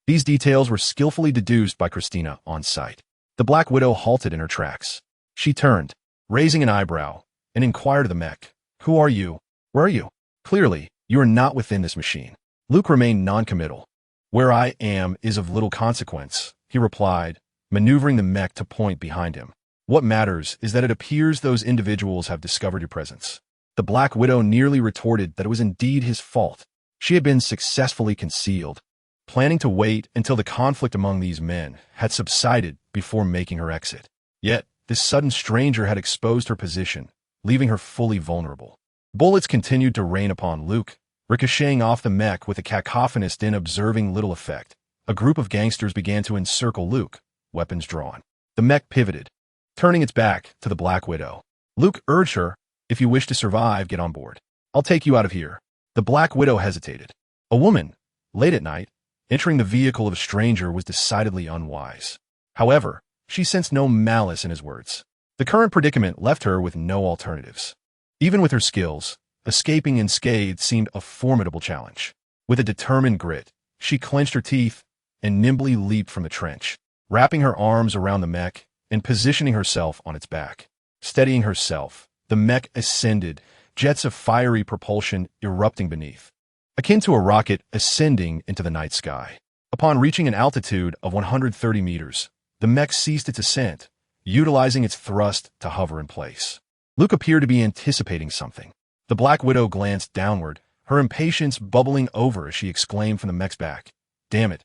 These details were skillfully deduced by Christina on site. The Black Widow halted in her tracks. She turned, raising an eyebrow, and inquired of the mech, "Who are you? Where are you? Clearly, you are not within this machine." Luke remained non-committal. "Where I am is of little consequence," he replied, maneuvering the mech to point behind him. "What matters is that it appears those individuals have discovered your presence." The Black Widow nearly retorted that it was indeed his fault. She had been successfully concealed, planning to wait until the conflict among these men had subsided before making her exit. Yet, this sudden stranger had exposed her position, leaving her fully vulnerable. Bullets continued to rain upon Luke, ricocheting off the mech with a cacophonous din observing little effect. A group of gangsters began to encircle Luke, weapons drawn. The mech pivoted, turning its back to the Black Widow. Luke urged her, "If you wish to survive, get on board. I'll take you out of here." The Black Widow hesitated. A woman, late at night, entering the vehicle of a stranger was decidedly unwise. However, she sensed no malice in his words. The current predicament left her with no alternatives. Even with her skills, escaping unscathed seemed a formidable challenge. With a determined grit, she clenched her teeth and nimbly leaped from the trench, wrapping her arms around the mech and positioning herself on its back. Steadying herself, the mech ascended, jets of fiery propulsion erupting beneath, akin to a rocket ascending into the night sky. Upon reaching an altitude of 130 meters, the mech ceased its ascent, utilizing its thrust to hover in place. Luke appeared to be anticipating something. The Black Widow glanced downward, her impatience bubbling over as she exclaimed from the mech's back, "Damn it,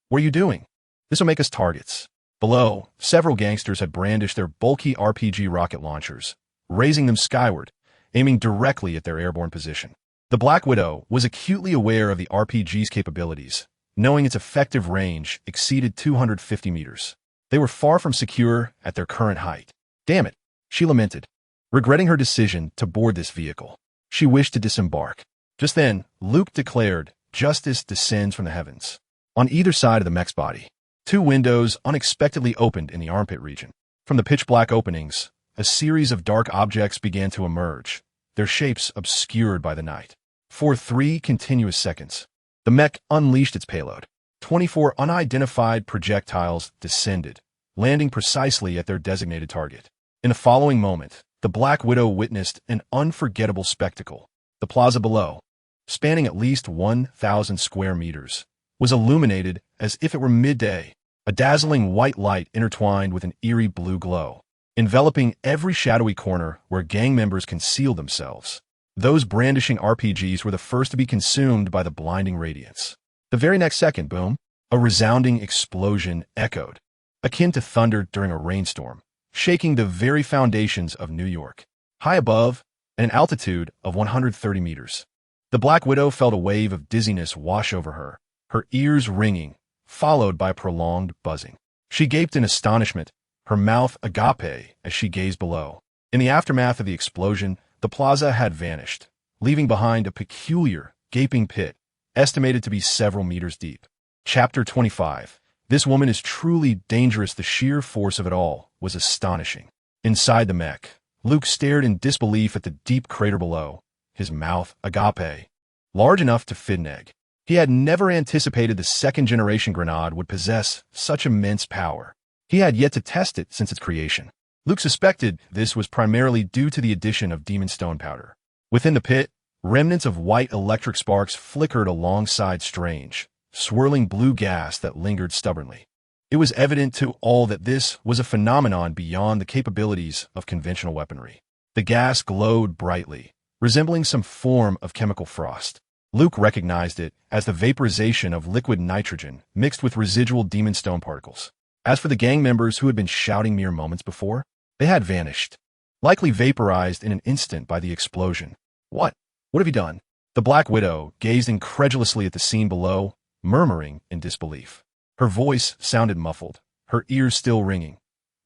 what are you doing? This'll make us targets." Below, several gangsters had brandished their bulky RPG rocket launchers, raising them skyward, aiming directly at their airborne position. The Black Widow was acutely aware of the RPG's capabilities, knowing its effective range exceeded 250 meters. They were far from secure at their current height. "Damn it," she lamented, regretting her decision to board this vehicle. She wished to disembark. Just then, Luke declared, "Justice descends from the heavens." On either side of the mech's body, two windows unexpectedly opened in the armpit region. From the pitch-black openings, a series of dark objects began to emerge, their shapes obscured by the night. For 3 continuous seconds, the mech unleashed its payload. 24 unidentified projectiles descended, landing precisely at their designated target. In the following moment, the Black Widow witnessed an unforgettable spectacle. The plaza below, spanning at least 1,000 square meters, was illuminated as if it were midday, a dazzling white light intertwined with an eerie blue glow, enveloping every shadowy corner where gang members concealed themselves. Those brandishing RPGs were the first to be consumed by the blinding radiance. The very next second, boom, a resounding explosion echoed, akin to thunder during a rainstorm, shaking the very foundations of New York. High above, at an altitude of 130 meters, the Black Widow felt a wave of dizziness wash over her, her ears ringing, followed by prolonged buzzing. She gaped in astonishment, her mouth agape as she gazed below. In the aftermath of the explosion, the plaza had vanished, leaving behind a peculiar, gaping pit, estimated to be several meters deep. Chapter 25. This woman is truly dangerous. The sheer force of it all was astonishing. Inside the mech, Luke stared in disbelief at the deep crater below, his mouth agape, large enough to fit an egg. He had never anticipated the second-generation grenade would possess such immense power. He had yet to test it since its creation. Luke suspected this was primarily due to the addition of demon stone powder. Within the pit, remnants of white electric sparks flickered alongside strange, swirling blue gas that lingered stubbornly. It was evident to all that this was a phenomenon beyond the capabilities of conventional weaponry. The gas glowed brightly, resembling some form of chemical frost. Luke recognized it as the vaporization of liquid nitrogen mixed with residual demon stone particles. As for the gang members who had been shouting mere moments before, they had vanished, likely vaporized in an instant by the explosion. What have you done?" The Black Widow gazed incredulously at the scene below, murmuring in disbelief. Her voice sounded muffled, her ears still ringing.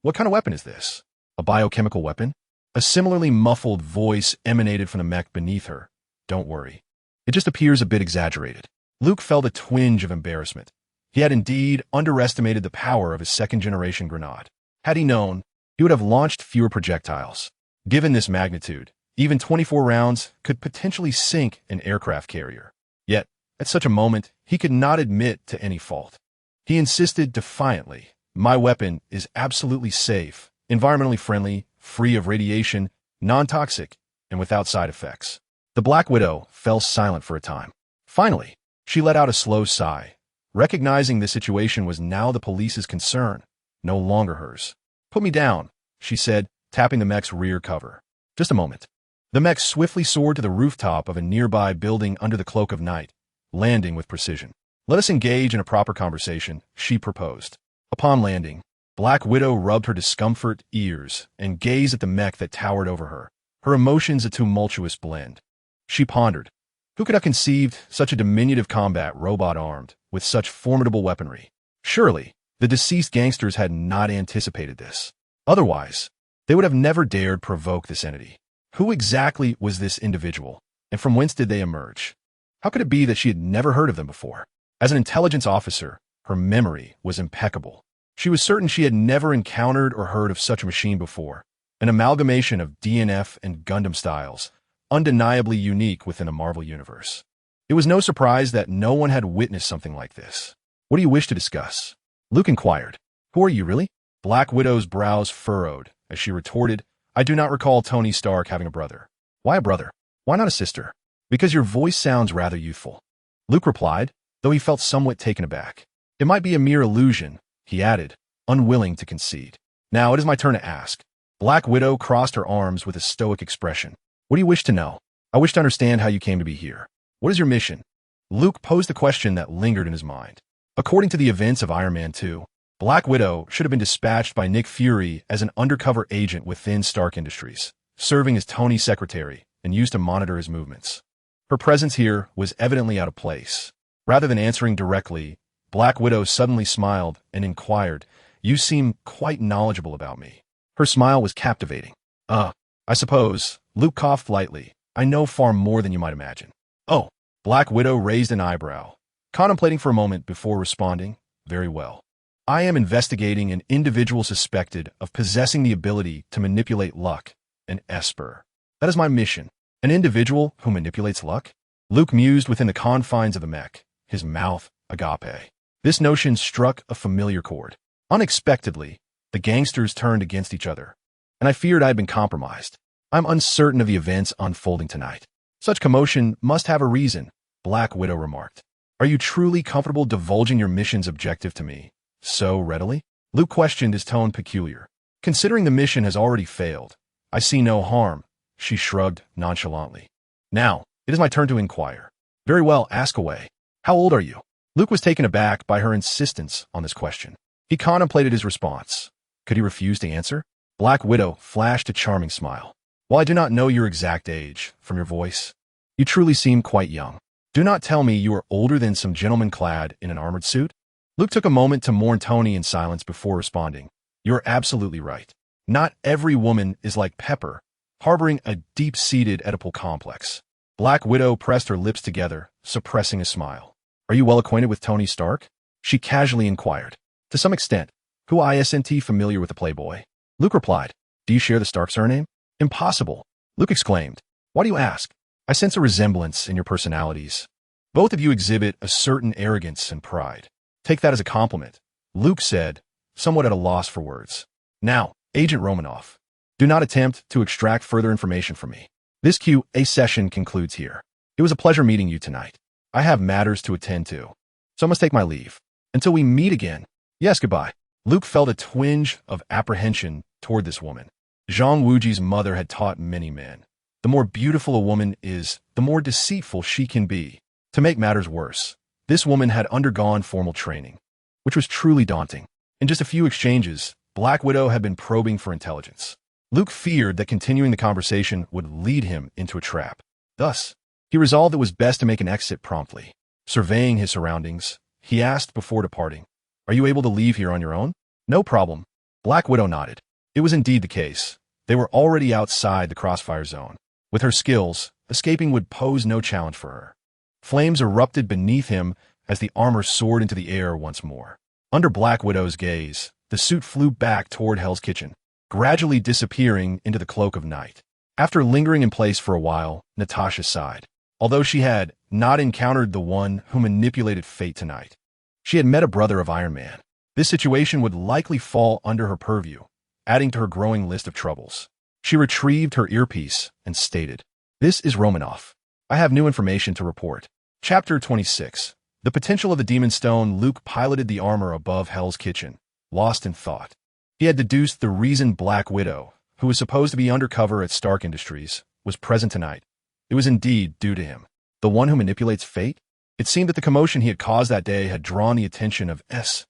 "What kind of weapon is this? A biochemical weapon?" A similarly muffled voice emanated from the mech beneath her. Don't worry. It just appears a bit exaggerated. Luke felt a twinge of embarrassment. He had indeed underestimated the power of his second-generation grenade. Had he known, he would have launched fewer projectiles. Given this magnitude, even 24 rounds could potentially sink an aircraft carrier. Yet, at such a moment, he could not admit to any fault. He insisted defiantly, "My weapon is absolutely safe, environmentally friendly, free of radiation, non-toxic, and without side effects." The Black Widow fell silent for a time. Finally, she let out a slow sigh, recognizing the situation was now the police's concern, no longer hers. "Put me down," she said, tapping the mech's rear cover. "Just a moment." The mech swiftly soared to the rooftop of a nearby building under the cloak of night, landing with precision. "Let us engage in a proper conversation," she proposed. Upon landing, Black Widow rubbed her discomfort ears and gazed at the mech that towered over her, her emotions a tumultuous blend. She pondered. Who could have conceived such a diminutive combat robot armed with such formidable weaponry? Surely, the deceased gangsters had not anticipated this. Otherwise, they would have never dared provoke this entity. Who exactly was this individual, and from whence did they emerge? How could it be that she had never heard of them before? As an intelligence officer, her memory was impeccable. She was certain she had never encountered or heard of such a machine before, an amalgamation of DNF and Gundam styles, undeniably unique within the Marvel universe. It was no surprise that no one had witnessed something like this. "What do you wish to discuss?" Luke inquired. "Who are you, really?" Black Widow's brows furrowed as she retorted, "I do not recall Tony Stark having a brother." "Why a brother? Why not a sister?" "Because your voice sounds rather youthful," Luke replied, though he felt somewhat taken aback. "It might be a mere illusion," he added, unwilling to concede. "Now it is my turn to ask." Black Widow crossed her arms with a stoic expression. "What do you wish to know?" "I wish to understand how you came to be here. What is your mission?" Luke posed the question that lingered in his mind. According to the events of Iron Man 2, Black Widow should have been dispatched by Nick Fury as an undercover agent within Stark Industries, serving as Tony's secretary and used to monitor his movements. Her presence here was evidently out of place. Rather than answering directly, Black Widow suddenly smiled and inquired, "You seem quite knowledgeable about me." Her smile was captivating. I suppose," Luke coughed lightly, "I know far more than you might imagine." "Oh." Black Widow raised an eyebrow, contemplating for a moment before responding, "Very well. I am investigating an individual suspected of possessing the ability to manipulate luck, an Esper. That is my mission." "An individual who manipulates luck?" Luke mused within the confines of the mech, his mouth agape. This notion struck a familiar chord. Unexpectedly, the gangsters turned against each other, and I feared I had been compromised. "I'm uncertain of the events unfolding tonight." "Such commotion must have a reason," Black Widow remarked. "Are you truly comfortable divulging your mission's objective to me so readily?" Luke questioned, his tone peculiar. "Considering the mission has already failed, I see no harm," she shrugged nonchalantly. "Now, it is my turn to inquire." "Very well, ask away. How old are you?" Luke was taken aback by her insistence on this question. He contemplated his response. Could he refuse to answer? Black Widow flashed a charming smile. "While I do not know your exact age, from your voice, you truly seem quite young. Do not tell me you are older than some gentleman clad in an armored suit?" Luke took a moment to mourn Tony in silence before responding. "You're absolutely right. Not every woman is like Pepper, harboring a deep-seated Oedipal complex." Black Widow pressed her lips together, suppressing a smile. "Are you well acquainted with Tony Stark?" she casually inquired. "To some extent. Who isn't familiar with the Playboy?" Luke replied. "Do you share the Stark surname?" "Impossible," Luke exclaimed. "Why do you ask?" "I sense a resemblance in your personalities. Both of you exhibit a certain arrogance and pride." "Take that as a compliment," Luke said, somewhat at a loss for words. "Now, Agent Romanoff, do not attempt to extract further information from me. This QA session concludes here. It was a pleasure meeting you tonight. I have matters to attend to, so I must take my leave. Until we meet again." "Yes, goodbye." Luke felt a twinge of apprehension toward this woman. Zhang Wuji's mother had taught many men, the more beautiful a woman is, the more deceitful she can be. To make matters worse, this woman had undergone formal training, which was truly daunting. In just a few exchanges, Black Widow had been probing for intelligence. Luke feared that continuing the conversation would lead him into a trap. Thus, he resolved it was best to make an exit promptly. Surveying his surroundings, he asked before departing, "Are you able to leave here on your own?" "No problem." Black Widow nodded. It was indeed the case. They were already outside the crossfire zone. With her skills, escaping would pose no challenge for her. Flames erupted beneath him as the armor soared into the air once more. Under Black Widow's gaze, the suit flew back toward Hell's Kitchen, gradually disappearing into the cloak of night. After lingering in place for a while, Natasha sighed. Although she had not encountered the one who manipulated fate tonight, she had met a brother of Iron Man. This situation would likely fall under her purview, adding to her growing list of troubles. She retrieved her earpiece and stated, "This is Romanoff. I have new information to report." Chapter 26. The potential of the Demon Stone. Luke piloted the armor above Hell's Kitchen, lost in thought. He had deduced the reason Black Widow, who was supposed to be undercover at Stark Industries, was present tonight. It was indeed due to him, the one who manipulates fate. It seemed that the commotion he had caused that day had drawn the attention of SHIELD,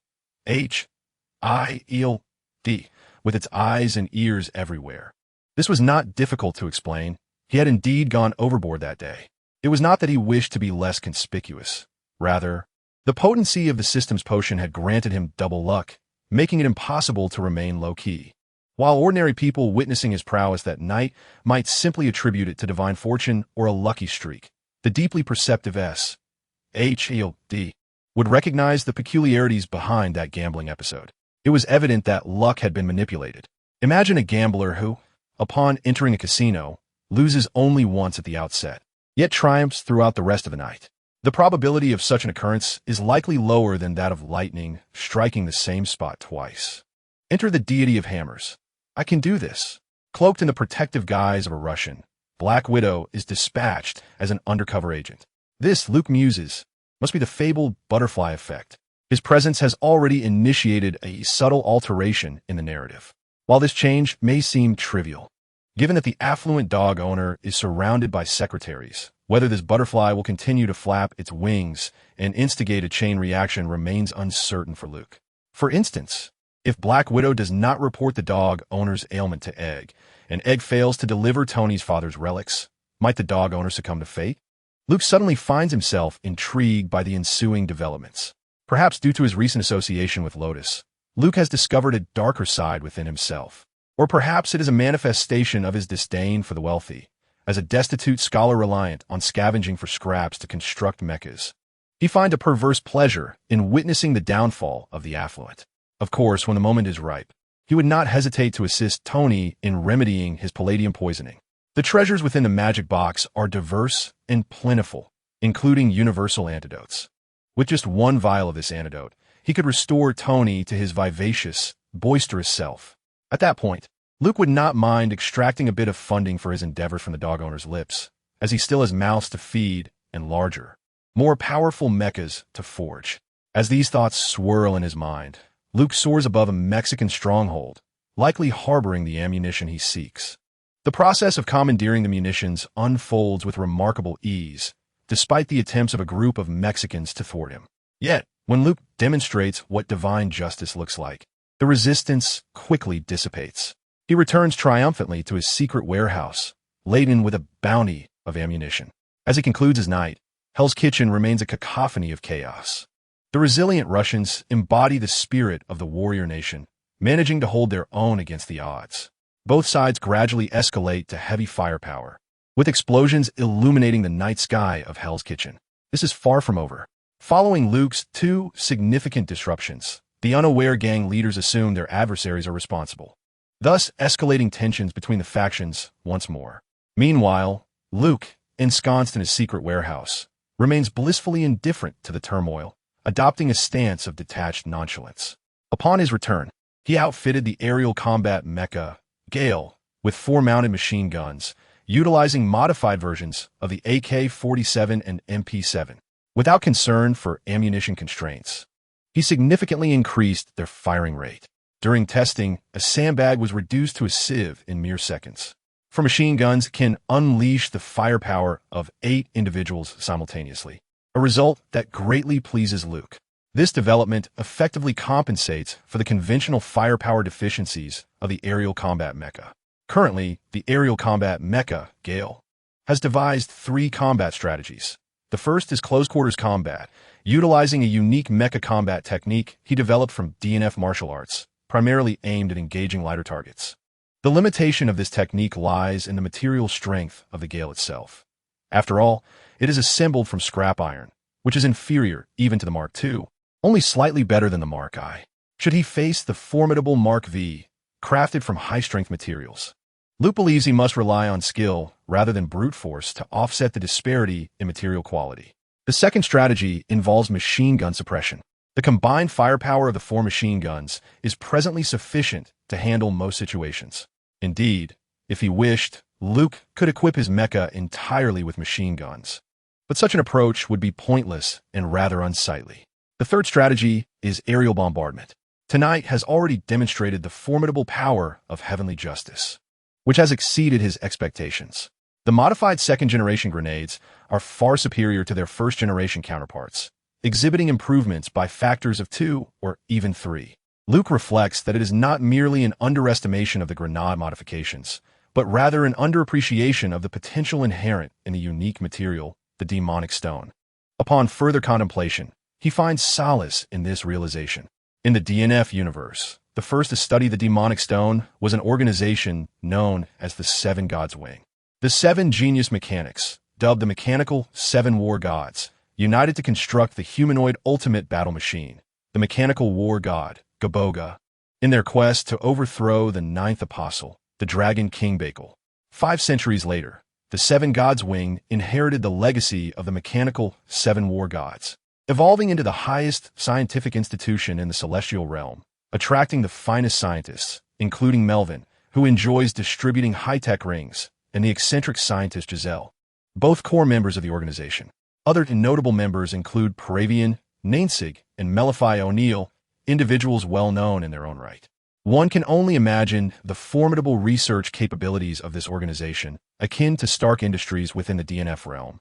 with its eyes and ears everywhere. This was not difficult to explain. He had indeed gone overboard that day. It was not that he wished to be less conspicuous. Rather, the potency of the system's potion had granted him double luck, making it impossible to remain low-key. While ordinary people witnessing his prowess that night might simply attribute it to divine fortune or a lucky streak, the deeply perceptive SHIELD would recognize the peculiarities behind that gambling episode. It was evident that luck had been manipulated. Imagine a gambler who, upon entering a casino, loses only once at the outset, yet triumphs throughout the rest of the night. The probability of such an occurrence is likely lower than that of lightning striking the same spot twice. Enter the deity of hammers. I can do this. Cloaked in the protective guise of a Russian, Black Widow is dispatched as an undercover agent. This, Luke muses, must be the fabled butterfly effect. His presence has already initiated a subtle alteration in the narrative. While this change may seem trivial, given that the affluent dog owner is surrounded by secretaries, whether this butterfly will continue to flap its wings and instigate a chain reaction remains uncertain for Luke. For instance, if Black Widow does not report the dog owner's ailment to Egg, and Egg fails to deliver Tony's father's relics, might the dog owner succumb to fate? Luke suddenly finds himself intrigued by the ensuing developments. Perhaps due to his recent association with Lotus, Luke has discovered a darker side within himself. Or perhaps it is a manifestation of his disdain for the wealthy, as a destitute scholar reliant on scavenging for scraps to construct mechas. He finds a perverse pleasure in witnessing the downfall of the affluent. Of course, when the moment is ripe, he would not hesitate to assist Tony in remedying his palladium poisoning. The treasures within the magic box are diverse and plentiful, including universal antidotes. With just one vial of this antidote, he could restore Tony to his vivacious, boisterous self. At that point, Luke would not mind extracting a bit of funding for his endeavors from the dog owner's lips, as he still has mouths to feed and larger, more powerful mechas to forge. As these thoughts swirl in his mind, Luke soars above a Mexican stronghold, likely harboring the ammunition he seeks. The process of commandeering the munitions unfolds with remarkable ease, despite the attempts of a group of Mexicans to thwart him. Yet, when Luke demonstrates what divine justice looks like, the resistance quickly dissipates. He returns triumphantly to his secret warehouse, laden with a bounty of ammunition. As he concludes his night, Hell's Kitchen remains a cacophony of chaos. The resilient Russians embody the spirit of the warrior nation, managing to hold their own against the odds. Both sides gradually escalate to heavy firepower, with explosions illuminating the night sky of Hell's Kitchen. This is far from over. Following Luke's two significant disruptions, the unaware gang leaders assume their adversaries are responsible, thus escalating tensions between the factions once more. Meanwhile, Luke, ensconced in his secret warehouse, remains blissfully indifferent to the turmoil, adopting a stance of detached nonchalance. Upon his return, he outfitted the aerial combat mecha, Gale, with 4 mounted machine guns, utilizing modified versions of the AK-47 and MP7. Without concern for ammunition constraints, he significantly increased their firing rate. During testing, a sandbag was reduced to a sieve in mere seconds. For machine guns can unleash the firepower of 8 individuals simultaneously, a result that greatly pleases Luke. This development effectively compensates for the conventional firepower deficiencies of the aerial combat mecha. Currently, the aerial combat mecha, Gale, has devised 3 combat strategies. The first is close-quarters combat, utilizing a unique mecha combat technique he developed from DNF martial arts, primarily aimed at engaging lighter targets. The limitation of this technique lies in the material strength of the Gale itself. After all, it is assembled from scrap iron, which is inferior even to the Mark II, only slightly better than the Mark I. Should he face the formidable Mark V, crafted from high-strength materials? Luke believes he must rely on skill rather than brute force to offset the disparity in material quality. The second strategy involves machine gun suppression. The combined firepower of the 4 machine guns is presently sufficient to handle most situations. Indeed, if he wished, Luke could equip his mecha entirely with machine guns. But such an approach would be pointless and rather unsightly. The third strategy is aerial bombardment. Tonight has already demonstrated the formidable power of heavenly justice, which has exceeded his expectations. The modified second-generation grenades are far superior to their first-generation counterparts, exhibiting improvements by factors of 2 or even 3. Luke reflects that it is not merely an underestimation of the grenade modifications, but rather an underappreciation of the potential inherent in the unique material, the demonic stone. Upon further contemplation, he finds solace in this realization. In the DNF universe, the first to study the demonic stone was an organization known as the Seven Gods Wing. The 7 genius mechanics, dubbed the Mechanical 7 War Gods, united to construct the humanoid ultimate battle machine, the Mechanical War God, Gaboga, in their quest to overthrow the 9th apostle, the Dragon King Bakal. 5 centuries later, the Seven Gods Wing inherited the legacy of the Mechanical 7 War Gods, evolving into the highest scientific institution in the celestial realm, attracting the finest scientists, including Melvin, who enjoys distributing high-tech rings, and the eccentric scientist Giselle, both core members of the organization. Other notable members include Paravian, Nainsig, and Melify O'Neill, individuals well known in their own right. One can only imagine the formidable research capabilities of this organization, akin to Stark Industries within the DNF realm,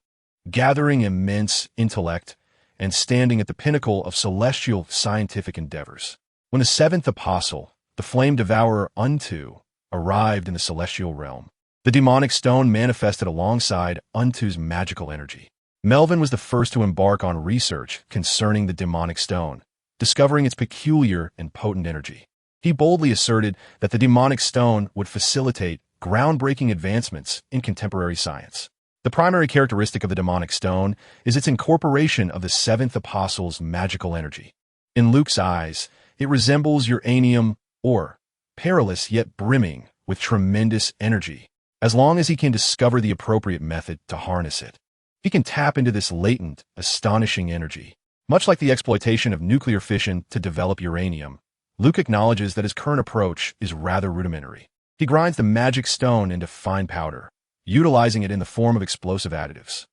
gathering immense intellect and standing at the pinnacle of celestial scientific endeavors. When the 7th apostle, the flame devourer Untu, arrived in the celestial realm, the demonic stone manifested alongside Untu's magical energy. Melvin was the first to embark on research concerning the demonic stone, discovering its peculiar and potent energy. He boldly asserted that the demonic stone would facilitate groundbreaking advancements in contemporary science. The primary characteristic of the demonic stone is its incorporation of the 7th apostle's magical energy. In Luke's eyes, it resembles uranium ore, perilous yet brimming with tremendous energy. As long as he can discover the appropriate method to harness it, he can tap into this latent, astonishing energy. Much like the exploitation of nuclear fission to develop uranium, Luke acknowledges that his current approach is rather rudimentary. He grinds the magic stone into fine powder, utilizing it in the form of explosive additives.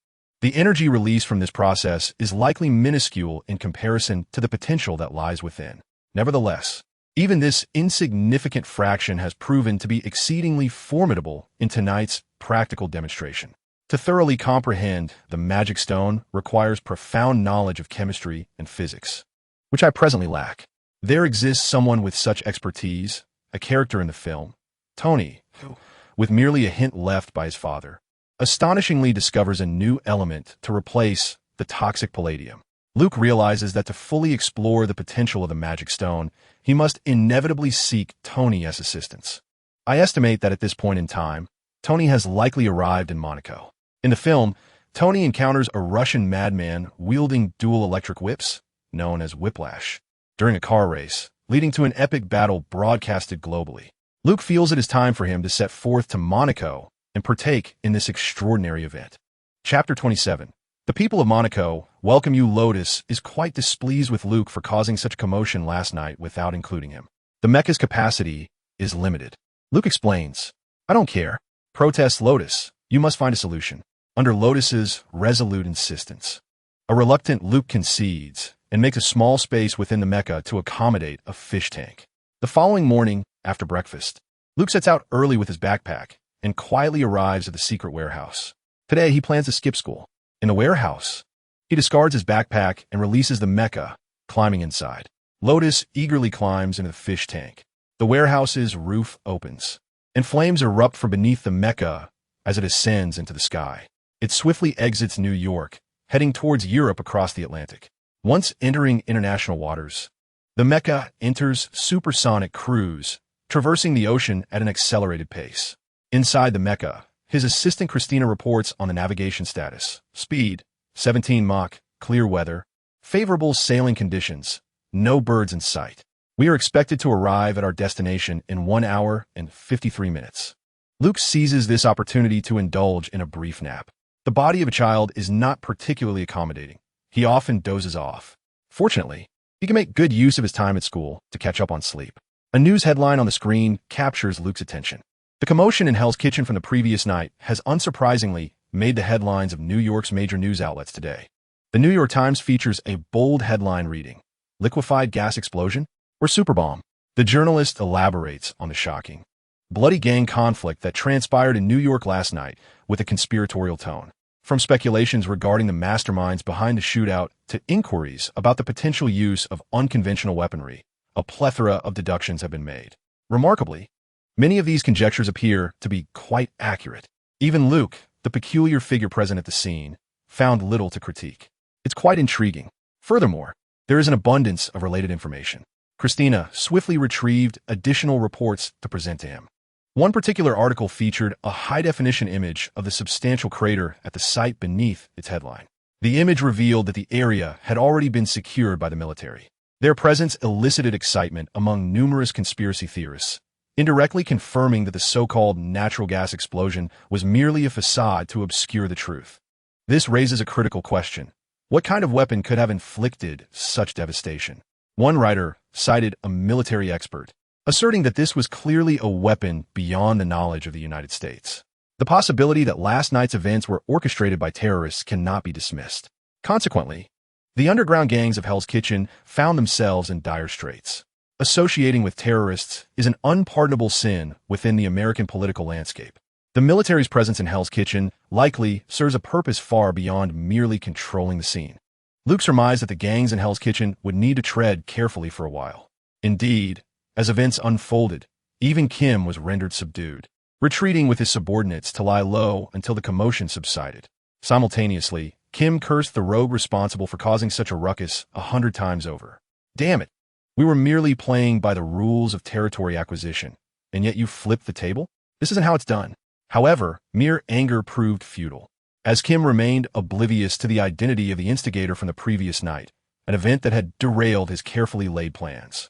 The energy released from this process is likely minuscule in comparison to the potential that lies within. Nevertheless, even this insignificant fraction has proven to be exceedingly formidable in tonight's practical demonstration. To thoroughly comprehend the magic stone requires profound knowledge of chemistry and physics, which I presently lack. There exists someone with such expertise, a character in the film, Tony, who, with merely a hint left by his father, astonishingly discovers a new element to replace the toxic palladium. Luke realizes that to fully explore the potential of the magic stone, he must inevitably seek Tony as assistance. I estimate that at this point in time, Tony has likely arrived in Monaco. In the film, Tony encounters a Russian madman wielding dual electric whips, known as whiplash, during a car race, leading to an epic battle broadcasted globally. Luke feels it is time for him to set forth to Monaco and partake in this extraordinary event. Chapter 27. The people of Monaco welcome you. Lotus is quite displeased with Luke for causing such commotion last night without including him. The mecha's capacity is limited. Luke explains, "I don't care." Protests Lotus, "You must find a solution." Under Lotus's resolute insistence, a reluctant Luke concedes and makes a small space within the mecha to accommodate a fish tank. The following morning, after breakfast, Luke sets out early with his backpack and quietly arrives at the secret warehouse. Today, he plans to skip school. In the warehouse, he discards his backpack and releases the mecha, climbing inside. Lotus eagerly climbs into the fish tank. The warehouse's roof opens, and flames erupt from beneath the mecha as it ascends into the sky. It swiftly exits New York, heading towards Europe across the Atlantic. Once entering international waters, the mecha enters supersonic cruise, traversing the ocean at an accelerated pace. Inside the Mecca, his assistant Christina reports on the navigation status. Speed, 17 Mach, clear weather, favorable sailing conditions, no birds in sight. We are expected to arrive at our destination in 1 hour and 53 minutes. Luke seizes this opportunity to indulge in a brief nap. The body of a child is not particularly accommodating. He often dozes off. Fortunately, he can make good use of his time at school to catch up on sleep. A news headline on the screen captures Luke's attention. The commotion in Hell's Kitchen from the previous night has unsurprisingly made the headlines of New York's major news outlets today. The New York Times features a bold headline reading, "Liquefied gas explosion or superbomb?" The journalist elaborates on the shocking, bloody gang conflict that transpired in New York last night with a conspiratorial tone. From speculations regarding the masterminds behind the shootout to inquiries about the potential use of unconventional weaponry, a plethora of deductions have been made. Remarkably, many of these conjectures appear to be quite accurate. Even Luke, the peculiar figure present at the scene, found little to critique. It's quite intriguing. Furthermore, there is an abundance of related information. Christina swiftly retrieved additional reports to present to him. One particular article featured a high-definition image of the substantial crater at the site beneath its headline. The image revealed that the area had already been secured by the military. Their presence elicited excitement among numerous conspiracy theorists, indirectly confirming that the so-called natural gas explosion was merely a facade to obscure the truth. This raises a critical question. What kind of weapon could have inflicted such devastation? One writer cited a military expert, asserting that this was clearly a weapon beyond the knowledge of the United States. The possibility that last night's events were orchestrated by terrorists cannot be dismissed. Consequently, the underground gangs of Hell's Kitchen found themselves in dire straits. Associating with terrorists is an unpardonable sin within the American political landscape. The military's presence in Hell's Kitchen likely serves a purpose far beyond merely controlling the scene. Luke surmised that the gangs in Hell's Kitchen would need to tread carefully for a while. Indeed, as events unfolded, even Kim was rendered subdued, retreating with his subordinates to lie low until the commotion subsided. Simultaneously, Kim cursed the rogue responsible for causing such a ruckus 100 times over. "Damn it! We were merely playing by the rules of territory acquisition, and yet you flipped the table? This isn't how it's done." However, mere anger proved futile, as Kim remained oblivious to the identity of the instigator from the previous night, an event that had derailed his carefully laid plans.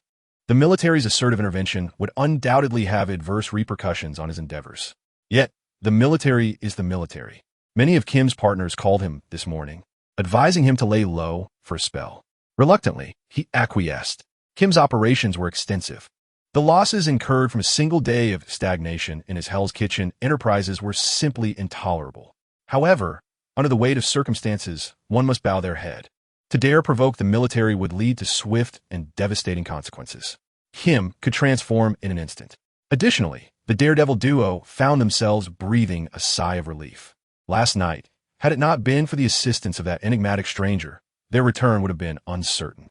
The military's assertive intervention would undoubtedly have adverse repercussions on his endeavors. Yet, the military is the military. Many of Kim's partners called him this morning, advising him to lay low for a spell. Reluctantly, he acquiesced. Kim's operations were extensive. The losses incurred from a single day of stagnation in his Hell's Kitchen enterprises were simply intolerable. However, under the weight of circumstances, one must bow their head. To dare provoke the military would lead to swift and devastating consequences. Kim could transform in an instant. Additionally, the daredevil duo found themselves breathing a sigh of relief. Last night, had it not been for the assistance of that enigmatic stranger, their return would have been uncertain.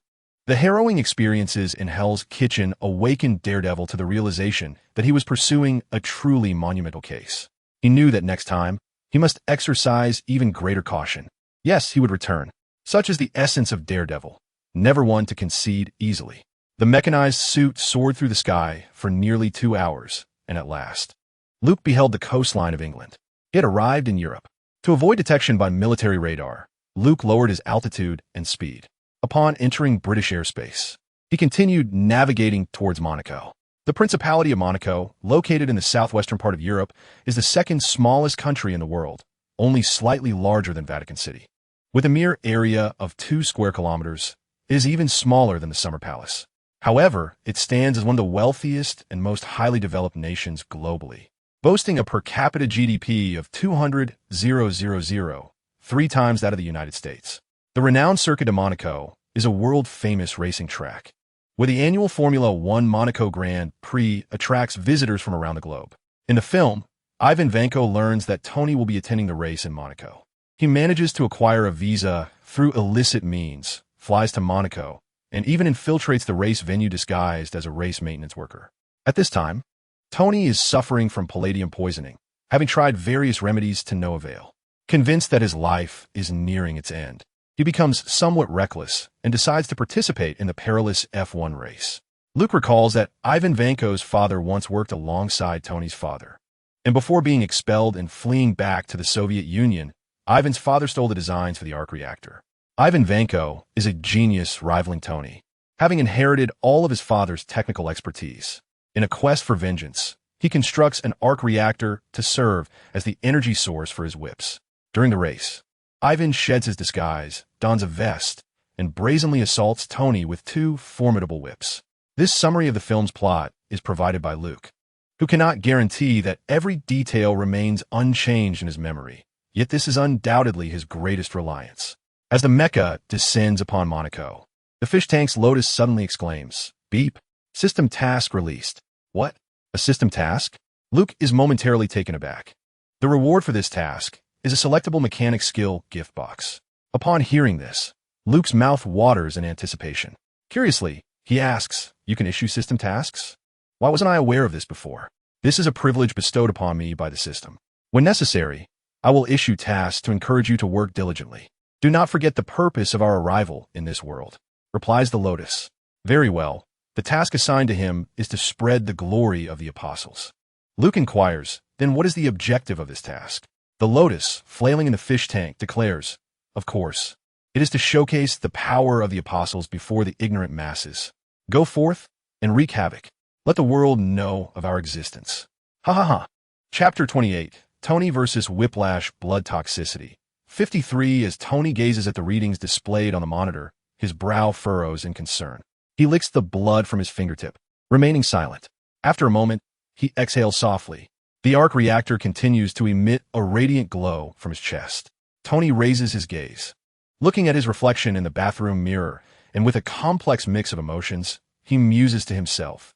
The harrowing experiences in Hell's Kitchen awakened Daredevil to the realization that he was pursuing a truly monumental case. He knew that next time, he must exercise even greater caution. Yes, he would return. Such is the essence of Daredevil, never one to concede easily. The mechanized suit soared through the sky for nearly 2 hours, and at last, Luke beheld the coastline of England. It had arrived in Europe. To avoid detection by military radar, Luke lowered his altitude and speed. Upon entering British airspace, he continued navigating towards Monaco. The Principality of Monaco, located in the southwestern part of Europe, is the second smallest country in the world, only slightly larger than Vatican City. With a mere area of 2 square kilometers, it is even smaller than the Summer Palace. However, it stands as one of the wealthiest and most highly developed nations globally, boasting a per capita GDP of $200,000, 3 times that of the United States. The renowned Circuit de Monaco is a world-famous racing track, where the annual Formula 1 Monaco Grand Prix attracts visitors from around the globe. In the film, Ivan Vanko learns that Tony will be attending the race in Monaco. He manages to acquire a visa through illicit means, flies to Monaco, and even infiltrates the race venue disguised as a race maintenance worker. At this time, Tony is suffering from palladium poisoning, having tried various remedies to no avail. Convinced that his life is nearing its end, he becomes somewhat reckless and decides to participate in the perilous F1 race. Luke recalls that Ivan Vanko's father once worked alongside Tony's father. And before being expelled and fleeing back to the Soviet Union, Ivan's father stole the designs for the arc reactor. Ivan Vanko is a genius rivaling Tony, having inherited all of his father's technical expertise. In a quest for vengeance, he constructs an arc reactor to serve as the energy source for his whips. During the race, Ivan sheds his disguise, dons a vest, and brazenly assaults Tony with two formidable whips. This summary of the film's plot is provided by Luke, who cannot guarantee that every detail remains unchanged in his memory, yet this is undoubtedly his greatest reliance. As the mecha descends upon Monaco, the fish tank's Lotus suddenly exclaims, "Beep! System task released." What? A system task? Luke is momentarily taken aback. The reward for this task is a selectable mechanic skill gift box. Upon hearing this, Luke's mouth waters in anticipation. Curiously, he asks, "You can issue system tasks? Why wasn't I aware of this before? This is a privilege bestowed upon me by the system. When necessary, I will issue tasks to encourage you to work diligently. Do not forget the purpose of our arrival in this world," replies the Lotus. Very well. The task assigned to him is to spread the glory of the apostles. Luke inquires, then what is the objective of this task? The Lotus, flailing in the fish tank, declares, "Of course, it is to showcase the power of the apostles before the ignorant masses. Go forth and wreak havoc. Let the world know of our existence." Ha ha ha. Chapter 28, Tony versus Whiplash Blood Toxicity. 53. As Tony gazes at the readings displayed on the monitor, his brow furrows in concern. He licks the blood from his fingertip, remaining silent. After a moment, he exhales softly. The arc reactor continues to emit a radiant glow from his chest. Tony raises his gaze. Looking at his reflection in the bathroom mirror, and with a complex mix of emotions, he muses to himself,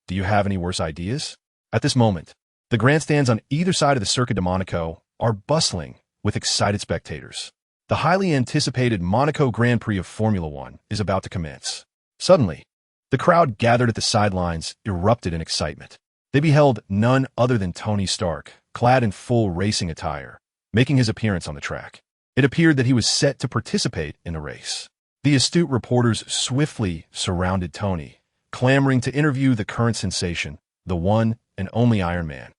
"Do you have any worse ideas?" At this moment, the grandstands on either side of the Circuit de Monaco are bustling with excited spectators. The highly anticipated Monaco Grand Prix of Formula One is about to commence. Suddenly, the crowd gathered at the sidelines erupted in excitement. They beheld none other than Tony Stark, clad in full racing attire, making his appearance on the track. It appeared that he was set to participate in the race. The astute reporters swiftly surrounded Tony, clamoring to interview the current sensation, the one and only Iron Man,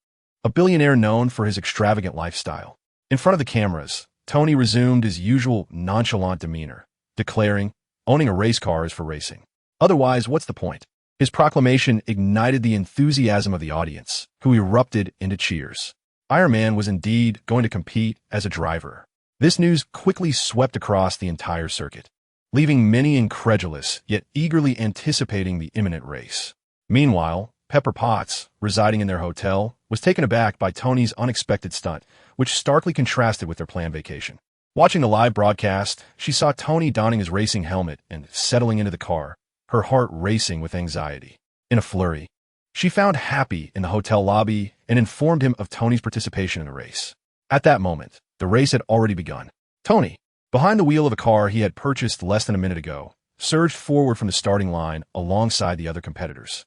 a billionaire known for his extravagant lifestyle. In front of the cameras, Tony resumed his usual nonchalant demeanor, declaring, "Owning a race car is for racing. Otherwise, what's the point?" His proclamation ignited the enthusiasm of the audience, who erupted into cheers. Iron Man was indeed going to compete as a driver. This news quickly swept across the entire circuit, leaving many incredulous yet eagerly anticipating the imminent race. Meanwhile, Pepper Potts, residing in their hotel, was taken aback by Tony's unexpected stunt, which starkly contrasted with their planned vacation. Watching the live broadcast, she saw Tony donning his racing helmet and settling into the car, her heart racing with anxiety. In a flurry, she found Happy in the hotel lobby and informed him of Tony's participation in the race. At that moment, the race had already begun. Tony, behind the wheel of a car he had purchased less than a minute ago, surged forward from the starting line alongside the other competitors.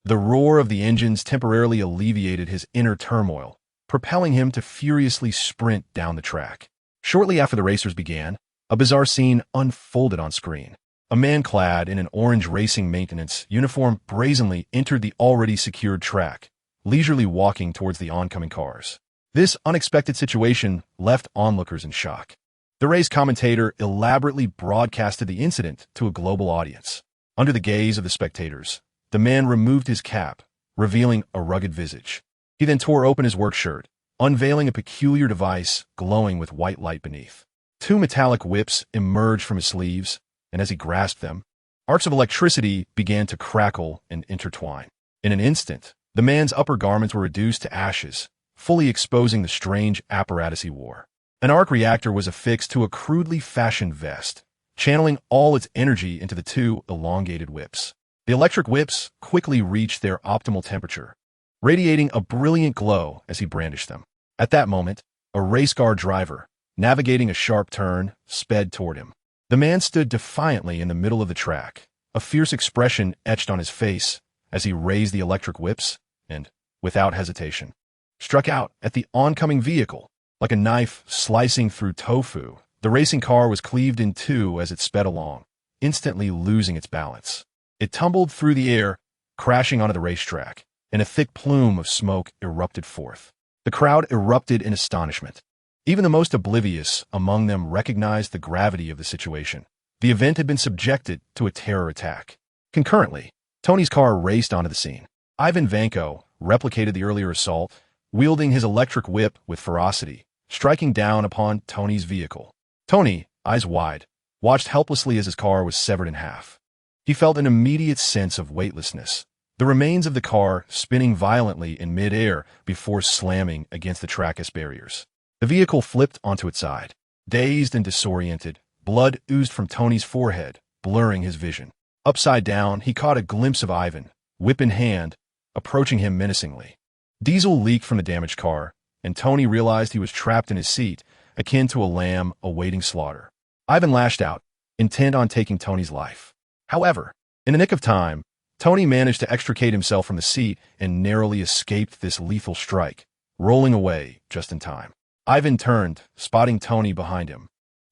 The roar of the engines temporarily alleviated his inner turmoil, propelling him to furiously sprint down the track. Shortly after the racers began, a bizarre scene unfolded on screen. A man clad in an orange racing maintenance uniform brazenly entered the already secured track, leisurely walking towards the oncoming cars. This unexpected situation left onlookers in shock. The race commentator elaborately broadcasted the incident to a global audience. Under the gaze of the spectators, the man removed his cap, revealing a rugged visage. He then tore open his work shirt, unveiling a peculiar device glowing with white light beneath. Two metallic whips emerged from his sleeves, and as he grasped them, arcs of electricity began to crackle and intertwine. In an instant, the man's upper garments were reduced to ashes, fully exposing the strange apparatus he wore. An arc reactor was affixed to a crudely fashioned vest, channeling all its energy into the two elongated whips. The electric whips quickly reached their optimal temperature, radiating a brilliant glow as he brandished them. At that moment, a race car driver, navigating a sharp turn, sped toward him. The man stood defiantly in the middle of the track, a fierce expression etched on his face as he raised the electric whips and, without hesitation, struck out at the oncoming vehicle. Like a knife slicing through tofu, the racing car was cleaved in two as it sped along, instantly losing its balance. It tumbled through the air, crashing onto the racetrack, and a thick plume of smoke erupted forth. The crowd erupted in astonishment. Even the most oblivious among them recognized the gravity of the situation. The event had been subjected to a terror attack. Concurrently, Tony's car raced onto the scene. Ivan Vanko replicated the earlier assault, wielding his electric whip with ferocity, striking down upon Tony's vehicle. Tony, eyes wide, watched helplessly as his car was severed in half. He felt an immediate sense of weightlessness, the remains of the car spinning violently in mid-air before slamming against the trackless barriers. The vehicle flipped onto its side. Dazed and disoriented, blood oozed from Tony's forehead, blurring his vision. Upside down, he caught a glimpse of Ivan, whip in hand, approaching him menacingly. Diesel leaked from the damaged car, and Tony realized he was trapped in his seat, akin to a lamb awaiting slaughter. Ivan lashed out, intent on taking Tony's life. However, in the nick of time, Tony managed to extricate himself from the seat and narrowly escaped this lethal strike, rolling away just in time. Ivan turned, spotting Tony behind him,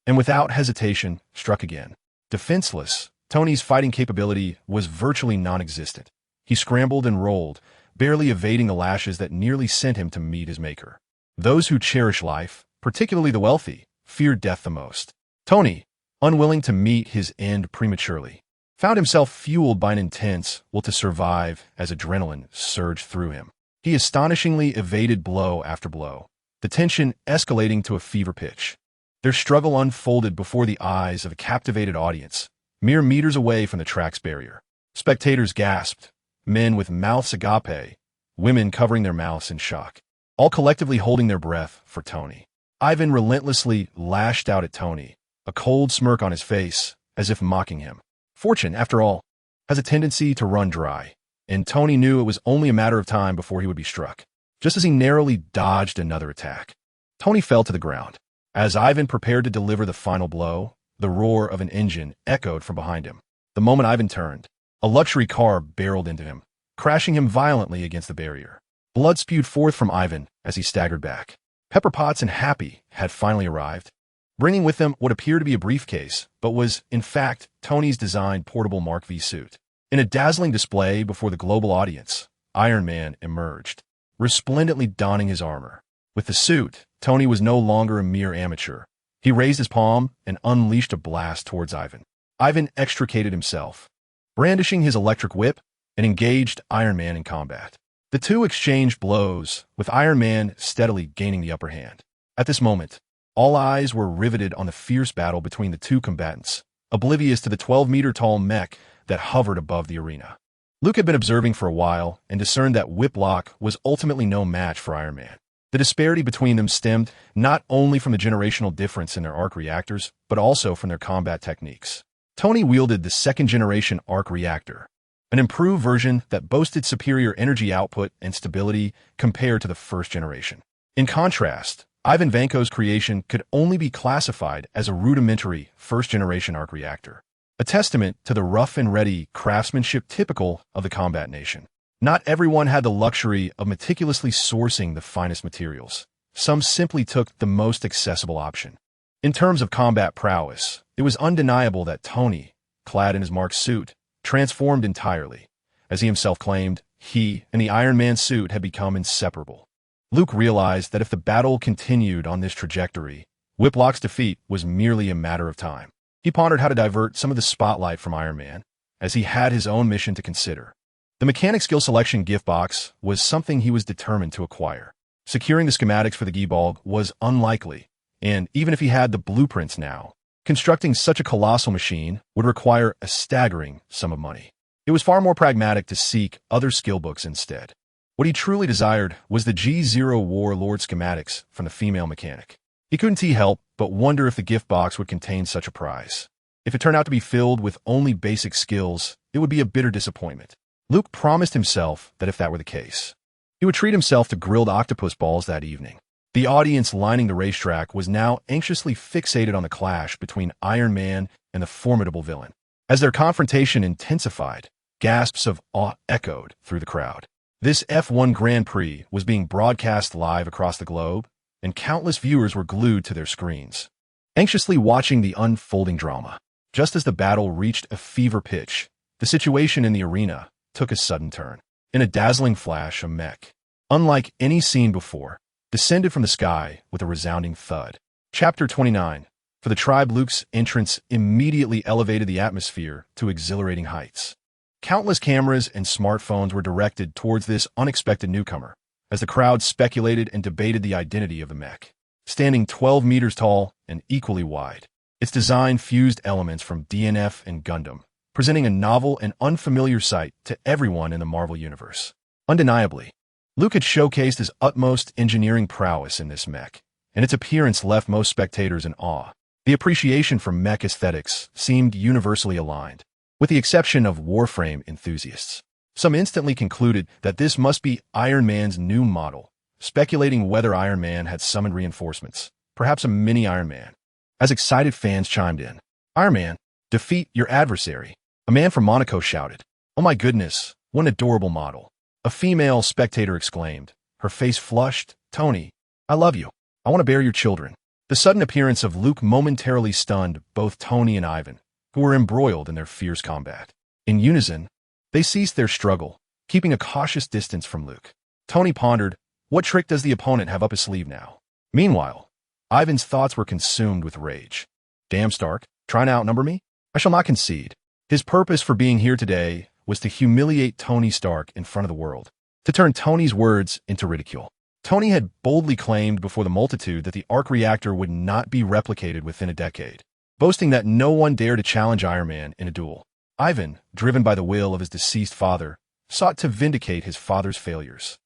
and without hesitation, struck again. Defenseless, Tony's fighting capability was virtually non-existent. He scrambled and rolled, barely evading the lashes that nearly sent him to meet his maker. Those who cherish life, particularly the wealthy, fear death the most. Tony, unwilling to meet his end prematurely, found himself fueled by an intense will to survive as adrenaline surged through him. He astonishingly evaded blow after blow, the tension escalating to a fever pitch. Their struggle unfolded before the eyes of a captivated audience, mere meters away from the track's barrier. Spectators gasped, men with mouths agape, women covering their mouths in shock, all collectively holding their breath for Tony. Ivan relentlessly lashed out at Tony, a cold smirk on his face, as if mocking him. Fortune, after all, has a tendency to run dry, and Tony knew it was only a matter of time before he would be struck. Just as he narrowly dodged another attack, Tony fell to the ground. As Ivan prepared to deliver the final blow, the roar of an engine echoed from behind him. The moment Ivan turned, a luxury car barreled into him, crashing him violently against the barrier. Blood spewed forth from Ivan as he staggered back. Pepper Potts and Happy had finally arrived, bringing with them what appeared to be a briefcase, but was, in fact, Tony's designed portable Mark V suit. In a dazzling display before the global audience, Iron Man emerged, resplendently donning his armor. With the suit, Tony was no longer a mere amateur. He raised his palm and unleashed a blast towards Ivan. Ivan extricated himself, brandishing his electric whip, and engaged Iron Man in combat. The two exchanged blows, with Iron Man steadily gaining the upper hand. At this moment, all eyes were riveted on the fierce battle between the two combatants, oblivious to the 12-meter-tall mech that hovered above the arena. Luke had been observing for a while and discerned that Whiplock was ultimately no match for Iron Man. The disparity between them stemmed not only from the generational difference in their arc reactors, but also from their combat techniques. Tony wielded the second-generation arc reactor, an improved version that boasted superior energy output and stability compared to the first generation. In contrast, Ivan Vanko's creation could only be classified as a rudimentary first-generation arc reactor, a testament to the rough-and-ready craftsmanship typical of the combat nation. Not everyone had the luxury of meticulously sourcing the finest materials. Some simply took the most accessible option. In terms of combat prowess, it was undeniable that Tony, clad in his Mark suit, transformed entirely. As he himself claimed, he and the Iron Man suit had become inseparable. Luke realized that if the battle continued on this trajectory, Whiplock's defeat was merely a matter of time. He pondered how to divert some of the spotlight from Iron Man, as he had his own mission to consider. The mechanic skill selection gift box was something he was determined to acquire. Securing the schematics for the Geebalg was unlikely, and even if he had the blueprints now, constructing such a colossal machine would require a staggering sum of money. It was far more pragmatic to seek other skill books instead. What he truly desired was the G0 Warlord schematics from the female mechanic. He couldn't help but wonder if the gift box would contain such a prize. If it turned out to be filled with only basic skills, it would be a bitter disappointment. Luke promised himself that if that were the case, he would treat himself to grilled octopus balls that evening. The audience lining the racetrack was now anxiously fixated on the clash between Iron Man and the formidable villain. As their confrontation intensified, gasps of awe echoed through the crowd. This F1 Grand Prix was being broadcast live across the globe, and countless viewers were glued to their screens, anxiously watching the unfolding drama. Just as the battle reached a fever pitch, the situation in the arena, took a sudden turn. In a dazzling flash, a mech, unlike any seen before, descended from the sky with a resounding thud. Chapter 29. For the tribe, Luke's entrance immediately elevated the atmosphere to exhilarating heights. Countless cameras and smartphones were directed towards this unexpected newcomer, as the crowd speculated and debated the identity of the mech. Standing 12 meters tall and equally wide, its design fused elements from DNF and Gundam, presenting a novel and unfamiliar sight to everyone in the Marvel Universe. Undeniably, Luke had showcased his utmost engineering prowess in this mech, and its appearance left most spectators in awe. The appreciation for mech aesthetics seemed universally aligned, with the exception of Warframe enthusiasts. Some instantly concluded that this must be Iron Man's new model, speculating whether Iron Man had summoned reinforcements, perhaps a mini Iron Man. As excited fans chimed in, "Iron Man, defeat your adversary," a man from Monaco shouted. "Oh my goodness, what an adorable model," a female spectator exclaimed, her face flushed. "Tony, I love you. I want to bear your children." The sudden appearance of Luke momentarily stunned both Tony and Ivan, who were embroiled in their fierce combat. In unison, they ceased their struggle, keeping a cautious distance from Luke. Tony pondered, what trick does the opponent have up his sleeve now? Meanwhile, Ivan's thoughts were consumed with rage. "Damn, Stark, trying to outnumber me? I shall not concede." His purpose for being here today was to humiliate Tony Stark in front of the world, to turn Tony's words into ridicule. Tony had boldly claimed before the multitude that the arc reactor would not be replicated within a decade, boasting that no one dared to challenge Iron Man in a duel. Ivan, driven by the will of his deceased father, sought to vindicate his father's failures.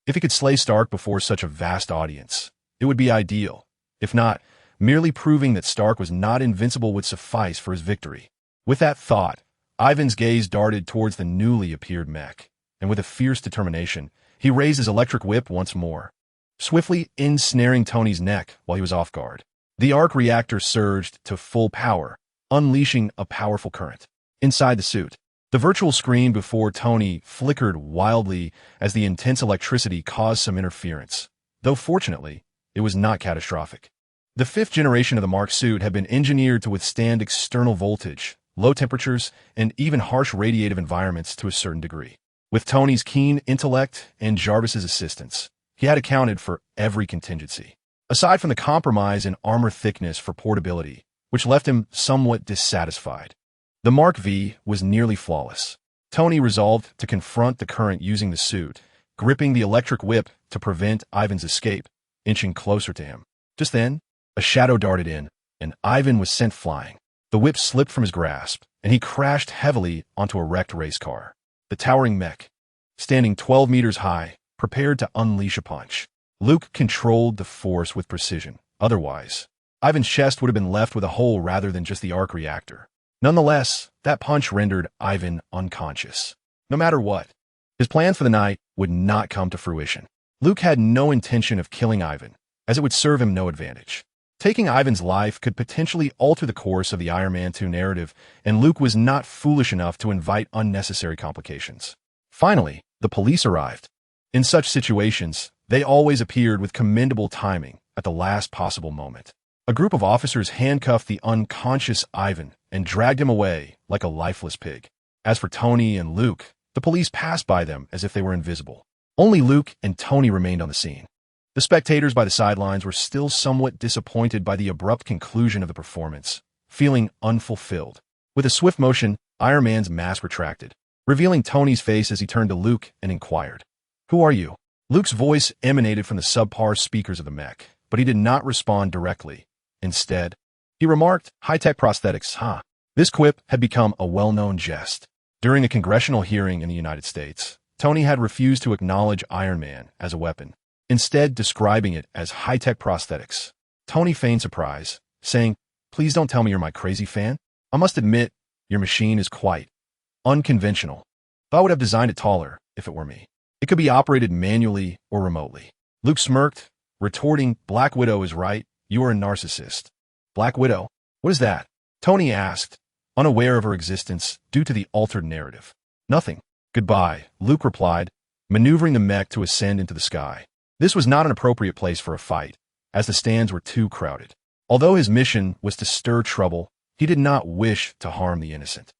If he could slay Stark before such a vast audience, it would be ideal. If not, merely proving that Stark was not invincible would suffice for his victory. With that thought, Ivan's gaze darted towards the newly appeared mech, and with a fierce determination, he raised his electric whip once more, swiftly ensnaring Tony's neck while he was off guard. The arc reactor surged to full power, unleashing a powerful current. Inside the suit, the virtual screen before Tony flickered wildly as the intense electricity caused some interference, though fortunately, it was not catastrophic. The fifth generation of the Mark suit had been engineered to withstand external voltage, low temperatures, and even harsh radiative environments to a certain degree. With Tony's keen intellect and Jarvis's assistance, he had accounted for every contingency. Aside from the compromise in armor thickness for portability, which left him somewhat dissatisfied, the Mark V was nearly flawless. Tony resolved to confront the current using the suit, gripping the electric whip to prevent Ivan's escape, inching closer to him. Just then, a shadow darted in, and Ivan was sent flying. The whip slipped from his grasp, and he crashed heavily onto a wrecked race car. The towering mech, standing 12 meters high, prepared to unleash a punch. Luke controlled the force with precision. Otherwise, Ivan's chest would have been left with a hole rather than just the arc reactor. Nonetheless, that punch rendered Ivan unconscious. No matter what, his plans for the night would not come to fruition. Luke had no intention of killing Ivan, as it would serve him no advantage. Taking Ivan's life could potentially alter the course of the Iron Man 2 narrative, and Luke was not foolish enough to invite unnecessary complications. Finally, the police arrived. In such situations, they always appeared with commendable timing at the last possible moment. A group of officers handcuffed the unconscious Ivan and dragged him away like a lifeless pig. As for Tony and Luke, the police passed by them as if they were invisible. Only Luke and Tony remained on the scene. The spectators by the sidelines were still somewhat disappointed by the abrupt conclusion of the performance, feeling unfulfilled. With a swift motion, Iron Man's mask retracted, revealing Tony's face as he turned to Luke and inquired, "Who are you?" Luke's voice emanated from the subpar speakers of the mech, but he did not respond directly. Instead, he remarked, "High-tech prosthetics, huh?" This quip had become a well-known jest. During a congressional hearing in the United States, Tony had refused to acknowledge Iron Man as a weapon, instead describing it as high-tech prosthetics. Tony feigned surprise, saying, "Please don't tell me you're my crazy fan. I must admit, your machine is quite unconventional. Though I would have designed it taller if it were me. It could be operated manually or remotely." Luke smirked, retorting, "Black Widow is right. You are a narcissist." "Black Widow? What is that?" Tony asked, unaware of her existence due to the altered narrative. "Nothing. Goodbye," Luke replied, maneuvering the mech to ascend into the sky. This was not an appropriate place for a fight, as the stands were too crowded. Although his mission was to stir trouble, he did not wish to harm the innocent.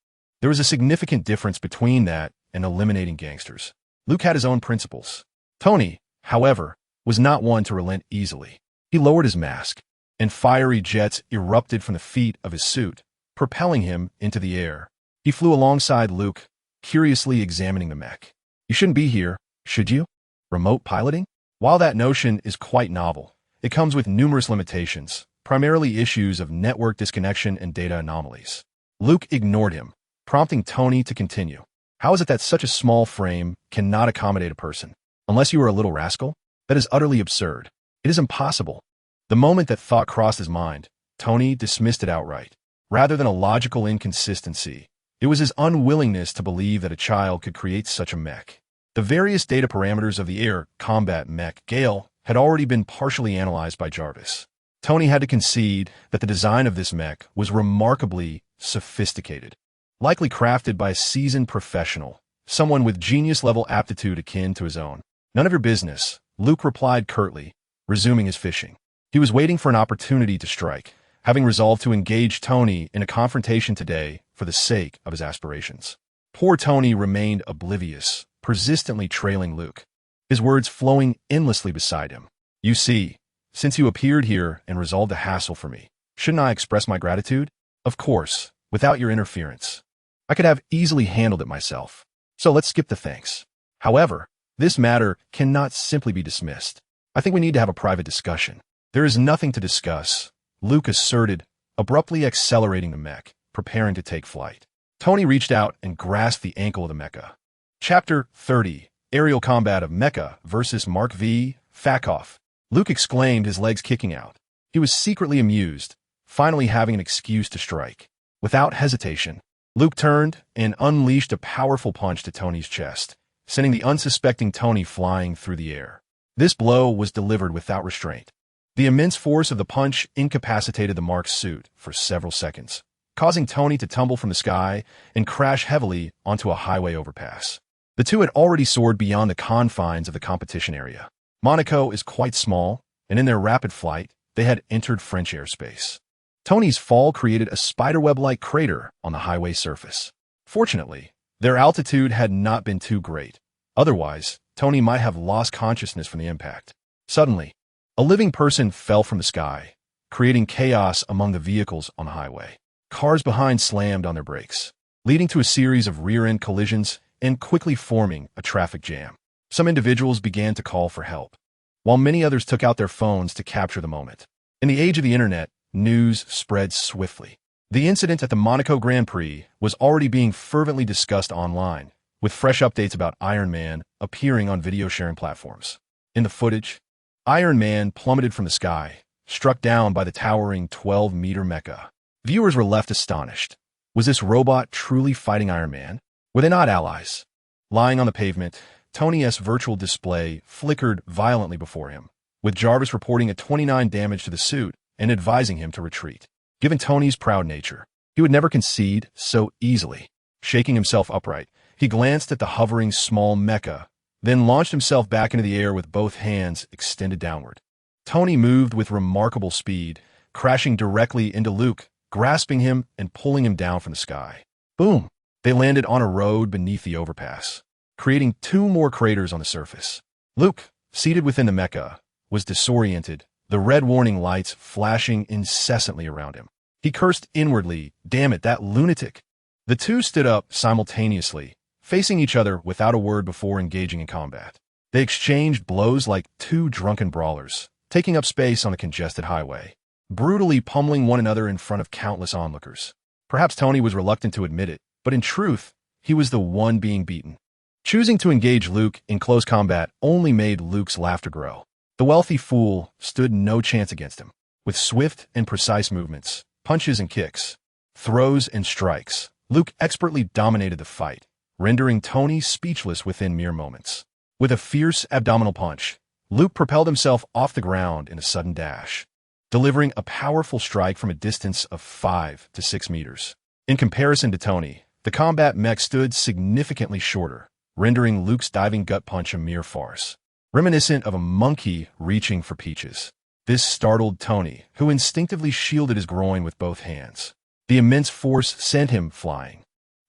There was a significant difference between that and eliminating gangsters. Luke had his own principles. Tony, however, was not one to relent easily. He lowered his mask, and fiery jets erupted from the feet of his suit, propelling him into the air. He flew alongside Luke, curiously examining the mech. You shouldn't be here, should you? Remote piloting? While that notion is quite novel, it comes with numerous limitations, primarily issues of network disconnection and data anomalies. Luke ignored him, prompting Tony to continue. How is it that such a small frame cannot accommodate a person? Unless you are a little rascal? That is utterly absurd. It is impossible. The moment that thought crossed his mind, Tony dismissed it outright. Rather than a logical inconsistency, it was his unwillingness to believe that a child could create such a mech. The various data parameters of the air combat mech, Gale, had already been partially analyzed by Jarvis. Tony had to concede that the design of this mech was remarkably sophisticated, likely crafted by a seasoned professional, someone with genius-level aptitude akin to his own. None of your business, Luke replied curtly, resuming his fishing. He was waiting for an opportunity to strike, having resolved to engage Tony in a confrontation today for the sake of his aspirations. Poor Tony remained oblivious, persistently trailing Luke, his words flowing endlessly beside him. You see, since you appeared here and resolved a hassle for me, shouldn't I express my gratitude? Of course, without your interference. I could have easily handled it myself. So let's skip the thanks. However, this matter cannot simply be dismissed. I think we need to have a private discussion. There is nothing to discuss, Luke asserted, abruptly accelerating the mech, preparing to take flight. Tony reached out and grasped the ankle of the mecha. Chapter 30, Aerial Combat of Mecha versus Mark V. Fakov. Luke exclaimed, his legs kicking out. He was secretly amused, finally having an excuse to strike. Without hesitation, Luke turned and unleashed a powerful punch to Tony's chest, sending the unsuspecting Tony flying through the air. This blow was delivered without restraint. The immense force of the punch incapacitated the Mark's suit for several seconds, causing Tony to tumble from the sky and crash heavily onto a highway overpass. The two had already soared beyond the confines of the competition area. Monaco is quite small, and in their rapid flight, they had entered French airspace. Tony's fall created a spiderweb-like crater on the highway surface. Fortunately, their altitude had not been too great. Otherwise, Tony might have lost consciousness from the impact. Suddenly, a living person fell from the sky, creating chaos among the vehicles on the highway. Cars behind slammed on their brakes, leading to a series of rear-end collisions and quickly forming a traffic jam. Some individuals began to call for help, while many others took out their phones to capture the moment. In the age of the internet, news spread swiftly. The incident at the Monaco Grand Prix was already being fervently discussed online, with fresh updates about Iron Man appearing on video-sharing platforms. In the footage, Iron Man plummeted from the sky, struck down by the towering 12-meter mecha. Viewers were left astonished. Was this robot truly fighting Iron Man? Were they not allies? Lying on the pavement, Tony's virtual display flickered violently before him, with Jarvis reporting a 29 damage to the suit and advising him to retreat. Given Tony's proud nature, he would never concede so easily. Shaking himself upright, he glanced at the hovering small mecha, then launched himself back into the air with both hands extended downward. Tony moved with remarkable speed, crashing directly into Luke, grasping him and pulling him down from the sky. Boom! They landed on a road beneath the overpass, creating two more craters on the surface. Luke, seated within the mecha, was disoriented, the red warning lights flashing incessantly around him. He cursed inwardly, "Damn it, that lunatic!" The two stood up simultaneously, facing each other without a word before engaging in combat. They exchanged blows like two drunken brawlers, taking up space on a congested highway, brutally pummeling one another in front of countless onlookers. Perhaps Tony was reluctant to admit it, but in truth, he was the one being beaten. Choosing to engage Luke in close combat only made Luke's laughter grow. The wealthy fool stood no chance against him. With swift and precise movements, punches and kicks, throws and strikes, Luke expertly dominated the fight, rendering Tony speechless within mere moments. With a fierce abdominal punch, Luke propelled himself off the ground in a sudden dash, delivering a powerful strike from a distance of 5 to 6 meters. In comparison to Tony, the combat mech stood significantly shorter, rendering Luke's diving gut punch a mere farce, reminiscent of a monkey reaching for peaches. This startled Tony, who instinctively shielded his groin with both hands. The immense force sent him flying.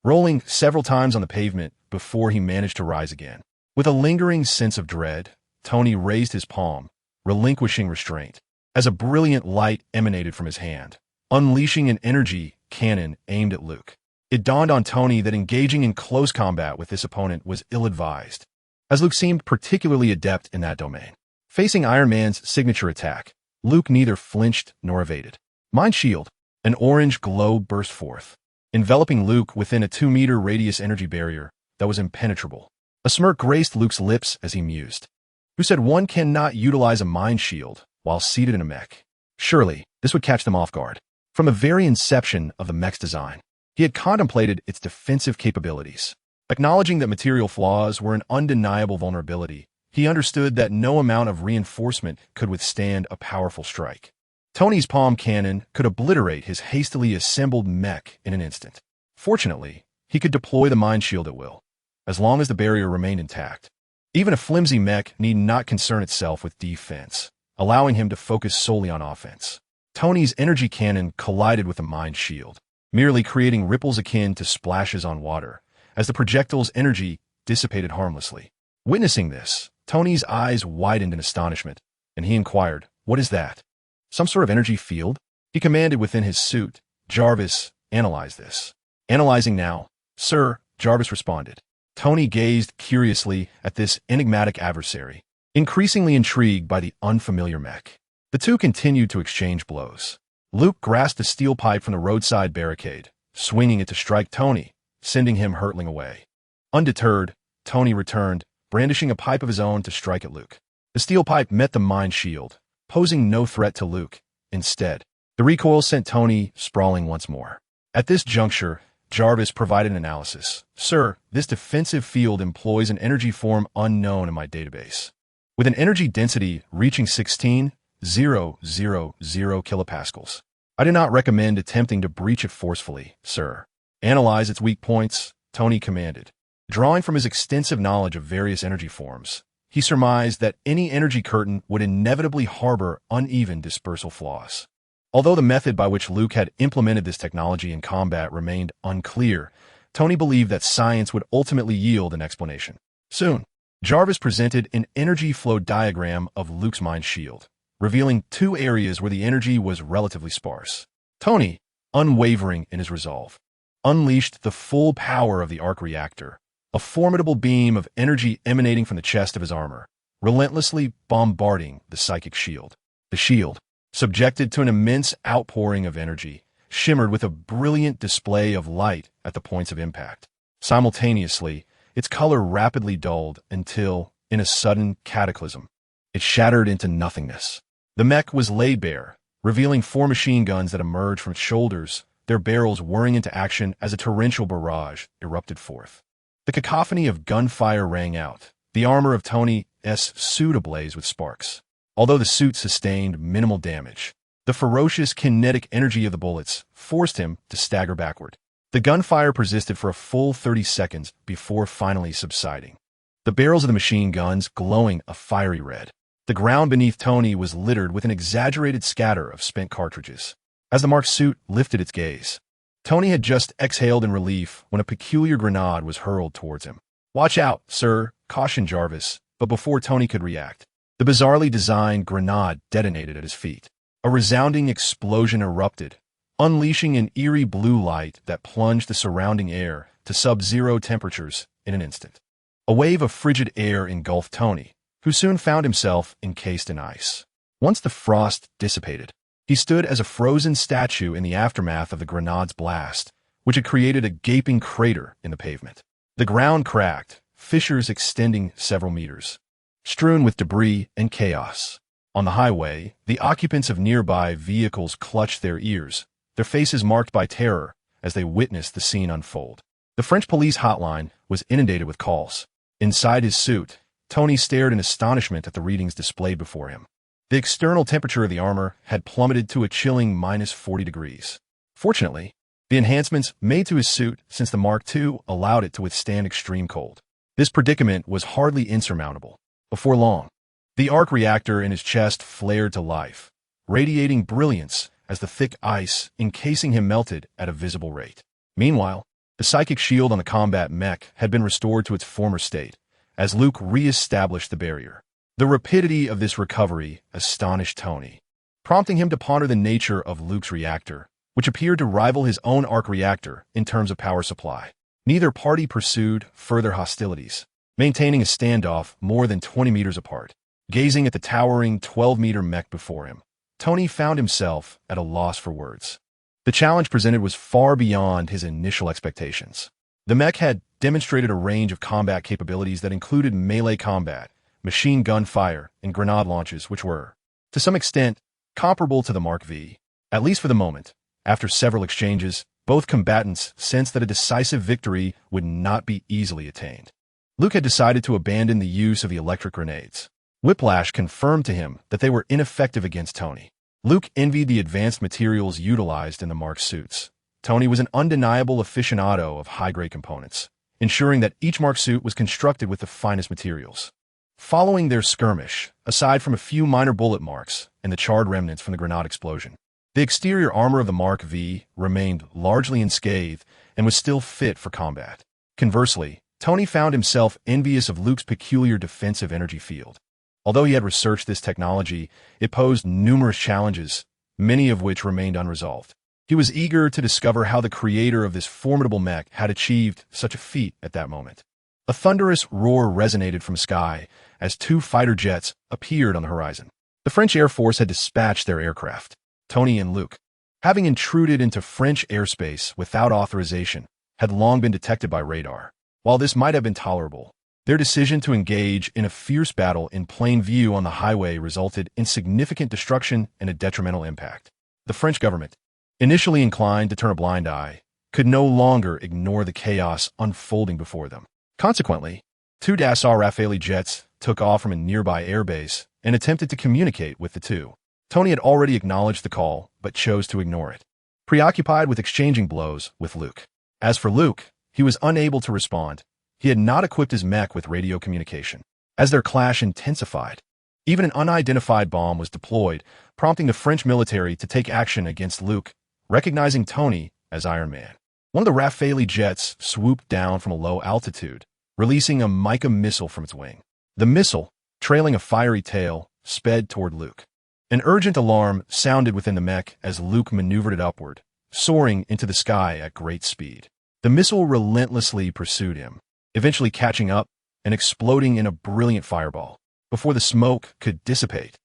Rolling several times on the pavement, before he managed to rise again. With a lingering sense of dread, Tony raised his palm, relinquishing restraint, as a brilliant light emanated from his hand, unleashing an energy cannon aimed at Luke. It dawned on Tony that engaging in close combat with this opponent was ill-advised, as Luke seemed particularly adept in that domain. Facing Iron Man's signature attack, Luke neither flinched nor evaded. Mind Shield, an orange glow burst forth, enveloping Luke within a 2-meter radius energy barrier that was impenetrable. A smirk graced Luke's lips as he mused. Who said one cannot utilize a mind shield while seated in a mech? Surely, this would catch them off guard. From the very inception of the mech's design, he had contemplated its defensive capabilities. Acknowledging that material flaws were an undeniable vulnerability, he understood that no amount of reinforcement could withstand a powerful strike. Tony's palm cannon could obliterate his hastily assembled mech in an instant. Fortunately, he could deploy the mind shield at will, as long as the barrier remained intact. Even a flimsy mech need not concern itself with defense, allowing him to focus solely on offense. Tony's energy cannon collided with the mind shield, merely creating ripples akin to splashes on water, as the projectile's energy dissipated harmlessly. Witnessing this, Tony's eyes widened in astonishment, and he inquired, "What is that? Some sort of energy field?" He commanded within his suit, "Jarvis, analyze this." "Analyzing now, sir," Jarvis responded. Tony gazed curiously at this enigmatic adversary, increasingly intrigued by the unfamiliar mech. The two continued to exchange blows. Luke grasped a steel pipe from the roadside barricade, swinging it to strike Tony, sending him hurtling away. Undeterred, Tony returned, brandishing a pipe of his own to strike at Luke. The steel pipe met the mind shield, posing no threat to Luke. Instead, the recoil sent Tony sprawling once more. At this juncture, Jarvis provided an analysis. "Sir, this defensive field employs an energy form unknown in my database, with an energy density reaching 16,000 kilopascals. I do not recommend attempting to breach it forcefully, sir." "Analyze its weak points," Tony commanded. Drawing from his extensive knowledge of various energy forms, he surmised that any energy curtain would inevitably harbor uneven dispersal flaws. Although the method by which Luke had implemented this technology in combat remained unclear, Tony believed that science would ultimately yield an explanation. Soon, Jarvis presented an energy flow diagram of Luke's mind shield, revealing 2 areas where the energy was relatively sparse. Tony, unwavering in his resolve, unleashed the full power of the arc reactor, a formidable beam of energy emanating from the chest of his armor, relentlessly bombarding the psychic shield. The shield, subjected to an immense outpouring of energy, shimmered with a brilliant display of light at the points of impact. Simultaneously, its color rapidly dulled until, in a sudden cataclysm, it shattered into nothingness. The mech was laid bare, revealing 4 machine guns that emerged from its shoulders, their barrels whirring into action as a torrential barrage erupted forth. The cacophony of gunfire rang out, the armor of Tony's suit ablaze with sparks. Although the suit sustained minimal damage, the ferocious kinetic energy of the bullets forced him to stagger backward. The gunfire persisted for a full 30 seconds before finally subsiding, the barrels of the machine guns glowing a fiery red. The ground beneath Tony was littered with an exaggerated scatter of spent cartridges. As the marked suit lifted its gaze, Tony had just exhaled in relief when a peculiar grenade was hurled towards him. "Watch out, sir," cautioned Jarvis, but before Tony could react, the bizarrely designed grenade detonated at his feet. A resounding explosion erupted, unleashing an eerie blue light that plunged the surrounding air to sub-zero temperatures in an instant. A wave of frigid air engulfed Tony, who soon found himself encased in ice. Once the frost dissipated, he stood as a frozen statue in the aftermath of the grenade's blast, which had created a gaping crater in the pavement. The ground cracked, fissures extending several meters, strewn with debris and chaos. On the highway, the occupants of nearby vehicles clutched their ears, their faces marked by terror as they witnessed the scene unfold. The French police hotline was inundated with calls. Inside his suit, Tony stared in astonishment at the readings displayed before him. The external temperature of the armor had plummeted to a chilling -40 degrees. Fortunately, the enhancements made to his suit since the Mark II allowed it to withstand extreme cold. This predicament was hardly insurmountable. Before long, the arc reactor in his chest flared to life, radiating brilliance as the thick ice encasing him melted at a visible rate. Meanwhile, The psychic shield on the combat mech had been restored to its former state, as Luke re-established the barrier. The rapidity of this recovery astonished Tony, prompting him to ponder the nature of Luke's reactor, which appeared to rival his own arc reactor in terms of power supply. Neither party pursued further hostilities, maintaining a standoff more than 20 meters apart. Gazing at the towering 12-meter mech before him, Tony found himself at a loss for words. The challenge presented was far beyond his initial expectations. The mech had demonstrated a range of combat capabilities that included melee combat, machine gun fire, and grenade launches, which were, to some extent, comparable to the Mark V. At least for the moment, after several exchanges, both combatants sensed that a decisive victory would not be easily attained. Luke had decided to abandon the use of the electric grenades. Whiplash confirmed to him that they were ineffective against Tony. Luke envied the advanced materials utilized in the Mark suits. Tony was an undeniable aficionado of high-grade components, ensuring that each Mark suit was constructed with the finest materials. Following their skirmish, aside from a few minor bullet marks and the charred remnants from the grenade explosion, the exterior armor of the Mark V remained largely unscathed and was still fit for combat. Conversely, Tony found himself envious of Luke's peculiar defensive energy field. Although he had researched this technology, it posed numerous challenges, many of which remained unresolved. He was eager to discover how the creator of this formidable mech had achieved such a feat at that moment. A thunderous roar resonated from the sky as two fighter jets appeared on the horizon. The French Air Force had dispatched their aircraft. Tony and Luke, having intruded into French airspace without authorization, had long been detected by radar. While this might have been tolerable, their decision to engage in a fierce battle in plain view on the highway resulted in significant destruction and a detrimental impact. The French government, initially inclined to turn a blind eye, could no longer ignore the chaos unfolding before them. Consequently, two Dassault Rafale jets took off from a nearby airbase and attempted to communicate with the two. Tony had already acknowledged the call, but chose to ignore it, preoccupied with exchanging blows with Luke. As for Luke, he was unable to respond. He had not equipped his mech with radio communication. As their clash intensified, even an unidentified bomb was deployed, prompting the French military to take action against Luke, recognizing Tony as Iron Man. One of the Rafale jets swooped down from a low altitude, releasing a mica missile from its wing. The missile, trailing a fiery tail, sped toward Luke. An urgent alarm sounded within the mech as Luke maneuvered it upward, soaring into the sky at great speed. The missile relentlessly pursued him, eventually catching up and exploding in a brilliant fireball before the smoke could dissipate.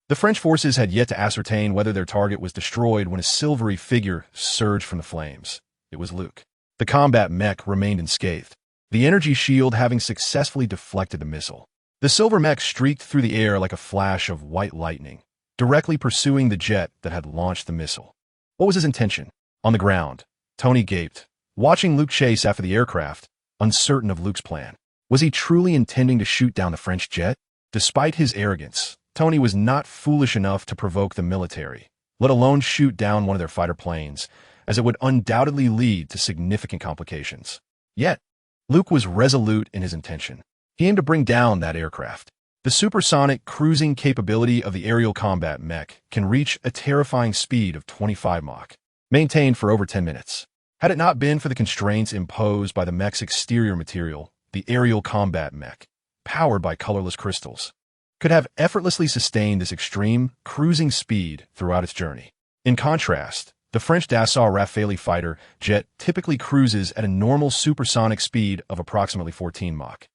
The French forces had yet to ascertain whether their target was destroyed when a silvery figure surged from the flames. It was Luke. The combat mech remained unscathed, the energy shield having successfully deflected the missile. The silver mech streaked through the air like a flash of white lightning, directly pursuing the jet that had launched the missile. What was his intention? On the ground, Tony gaped, watching Luke chase after the aircraft, uncertain of Luke's plan. Was he truly intending to shoot down the French jet? Despite his arrogance, Tony was not foolish enough to provoke the military, let alone shoot down one of their fighter planes, as it would undoubtedly lead to significant complications. Yet, Luke was resolute in his intention. He aimed to bring down that aircraft. The supersonic cruising capability of the aerial combat mech can reach a terrifying speed of 25 Mach, maintained for over 10 minutes. Had it not been for the constraints imposed by the mech's exterior material, the aerial combat mech, powered by colorless crystals, could have effortlessly sustained this extreme, cruising speed throughout its journey. In contrast, the French Dassault Rafale fighter jet typically cruises at a normal supersonic speed of approximately 14 Mach,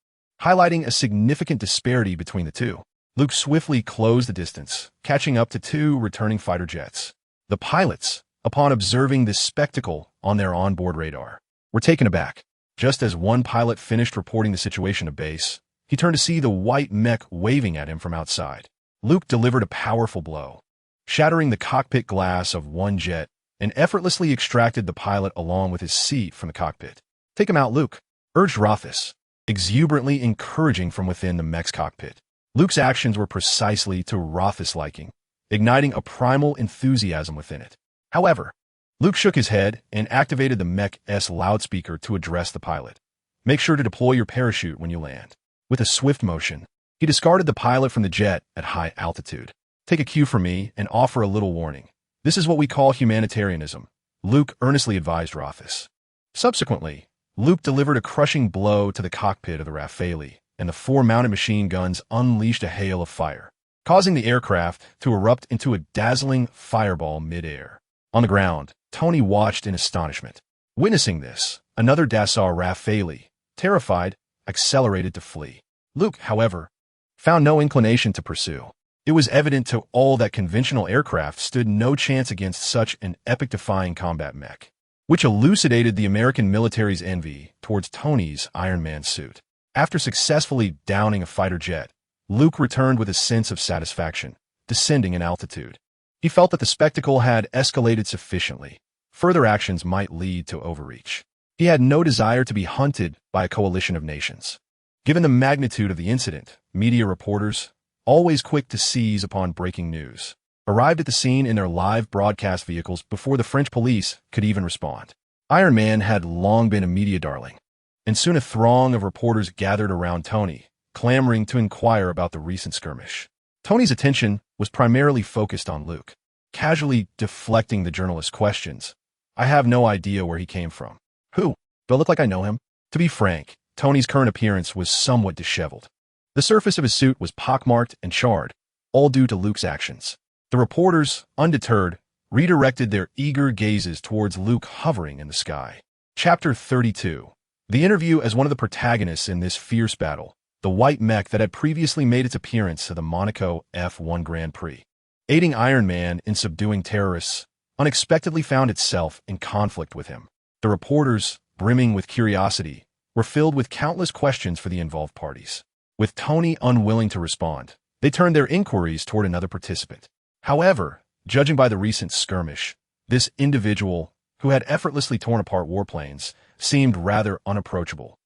highlighting a significant disparity between the two. Luke swiftly closed the distance, catching up to two returning fighter jets. The pilots, upon observing this spectacle on their onboard radar, were taken aback. Just as one pilot finished reporting the situation to base, he turned to see the white mech waving at him from outside. Luke delivered a powerful blow, shattering the cockpit glass of one jet, and effortlessly extracted the pilot along with his seat from the cockpit. "Take him out, Luke," urged Rotos, exuberantly encouraging from within the mech's cockpit. Luke's actions were precisely to Rotos' liking, igniting a primal enthusiasm within it. However, Luke shook his head and activated the mech's loudspeaker to address the pilot. "Make sure to deploy your parachute when you land." With a swift motion, he discarded the pilot from the jet at high altitude. "Take a cue from me and offer a little warning. This is what we call humanitarianism," Luke earnestly advised Rotos. Subsequently, Luke delivered a crushing blow to the cockpit of the Rafale, and the 4 mounted machine guns unleashed a hail of fire, causing the aircraft to erupt into a dazzling fireball mid-air. On the ground, Tony watched in astonishment. Witnessing this, another Dassault Rafale, terrified, accelerated to flee. Luke, however, found no inclination to pursue. It was evident to all that conventional aircraft stood no chance against such an epic-defying combat mech, which elucidated the American military's envy towards Tony's Iron Man suit. After successfully downing a fighter jet, Luke returned with a sense of satisfaction, descending in altitude. He felt that the spectacle had escalated sufficiently. Further actions might lead to overreach. He had no desire to be hunted by a coalition of nations. Given the magnitude of the incident, media reporters, always quick to seize upon breaking news, arrived at the scene in their live broadcast vehicles before the French police could even respond. Iron Man had long been a media darling, and soon a throng of reporters gathered around Tony, clamoring to inquire about the recent skirmish. Tony's attention was primarily focused on Luke, casually deflecting the journalist's questions. I have no idea where he came from. Who? Do I look like I know him? To be frank, Tony's current appearance was somewhat disheveled. The surface of his suit was pockmarked and charred, all due to Luke's actions. The reporters, undeterred, redirected their eager gazes towards Luke hovering in the sky. Chapter 32. The interview as one of the protagonists in this fierce battle, the white mech that had previously made its appearance at the Monaco F1 Grand Prix, aiding Iron Man in subduing terrorists, unexpectedly found itself in conflict with him. The reporters, brimming with curiosity, were filled with countless questions for the involved parties. With Tony unwilling to respond, they turned their inquiries toward another participant. However, judging by the recent skirmish, this individual, who had effortlessly torn apart warplanes, seemed rather unapproachable,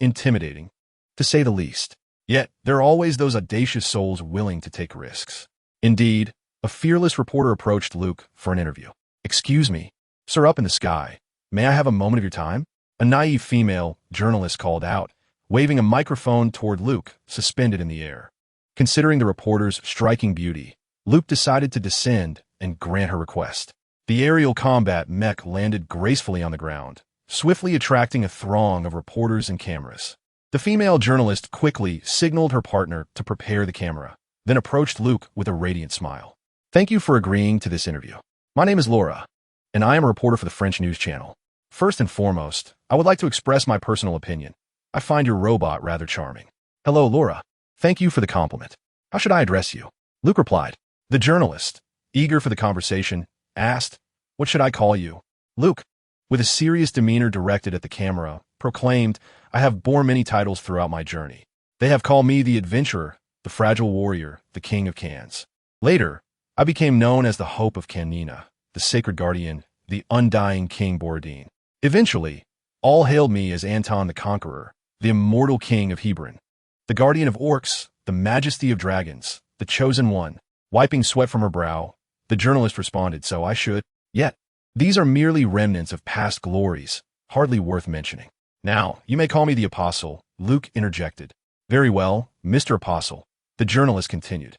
intimidating, to say the least. Yet, there are always those audacious souls willing to take risks. Indeed, a fearless reporter approached Luke for an interview. "Excuse me, sir, up in the sky. May I have a moment of your time?" A naive female journalist called out, waving a microphone toward Luke, suspended in the air. Considering the reporter's striking beauty, Luke decided to descend and grant her request. The aerial combat mech landed gracefully on the ground, swiftly attracting a throng of reporters and cameras. The female journalist quickly signaled her partner to prepare the camera, then approached Luke with a radiant smile. "Thank you for agreeing to this interview. My name is Laura, and I am a reporter for the French news channel. First and foremost, I would like to express my personal opinion. I find your robot rather charming." "Hello, Laura. Thank you for the compliment. How should I address you?" Luke replied. The journalist, eager for the conversation, asked, "What should I call you?" Luke, with a serious demeanor directed at the camera, proclaimed, "I have borne many titles throughout my journey. They have called me the adventurer, the fragile warrior, the king of Cannes. Later, I became known as the hope of Canina, the sacred guardian, the undying King Borodin. Eventually, all hailed me as Anton the Conqueror, the immortal king of Hebron, the guardian of orcs, the majesty of dragons, the chosen one." Wiping sweat from her brow, the journalist responded, "So I should. Yet, these are merely remnants of past glories, hardly worth mentioning." "Now, you may call me the Apostle," Luke interjected. "Very well, Mr. Apostle," the journalist continued.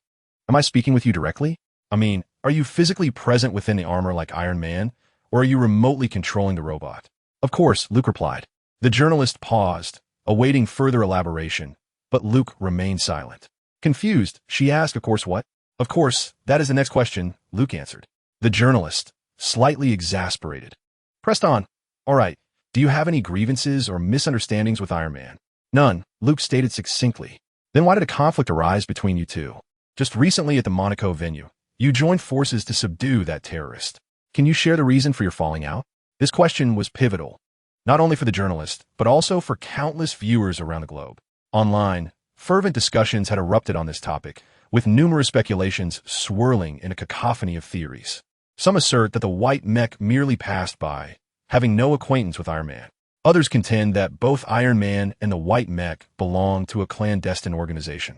"Am I speaking with you directly? I mean, are you physically present within the armor like Iron Man, or are you remotely controlling the robot?" "Of course," Luke replied. The journalist paused, awaiting further elaboration, but Luke remained silent. Confused, she asked, "Of course what?" "Of course, that is the next question," Luke answered. The journalist, slightly exasperated, pressed on. "All right, do you have any grievances or misunderstandings with Iron Man?" "None," Luke stated succinctly. "Then why did a conflict arise between you two?" "Just recently at the Monaco venue, you joined forces to subdue that terrorist. Can you share the reason for your falling out?" This question was pivotal, not only for the journalist, but also for countless viewers around the globe. Online, fervent discussions had erupted on this topic, with numerous speculations swirling in a cacophony of theories. Some assert that the white mech merely passed by, having no acquaintance with Iron Man. Others contend that both Iron Man and the white mech belong to a clandestine organization,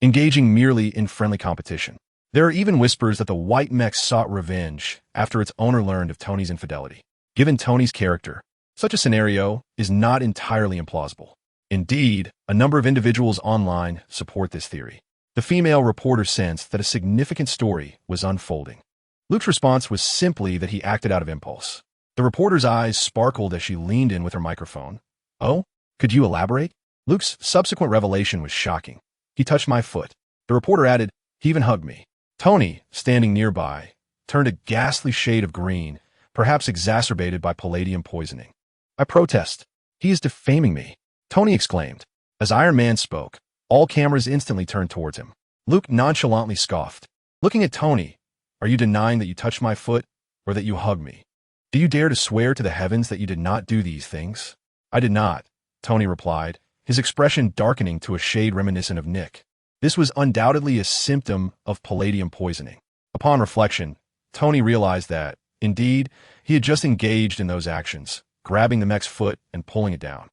engaging merely in friendly competition. There are even whispers that the white mech sought revenge after its owner learned of Tony's infidelity. Given Tony's character, such a scenario is not entirely implausible. Indeed, a number of individuals online support this theory. The female reporter sensed that a significant story was unfolding. Luke's response was simply that he acted out of impulse. The reporter's eyes sparkled as she leaned in with her microphone, Oh? Could you elaborate? Luke's subsequent revelation was shocking. He touched my foot. The reporter added, he even hugged me. Tony, standing nearby, turned a ghastly shade of green, perhaps exacerbated by palladium poisoning. I protest. He is defaming me, Tony exclaimed. As Iron Man spoke, all cameras instantly turned towards him. Luke nonchalantly scoffed. Looking at Tony, are you denying that you touched my foot, or that you hugged me? Do you dare to swear to the heavens that you did not do these things? I did not, Tony replied, his expression darkening to a shade reminiscent of Nick. This was undoubtedly a symptom of palladium poisoning. Upon reflection, Tony realized that, indeed, he had just engaged in those actions, grabbing the mech's foot and pulling it down.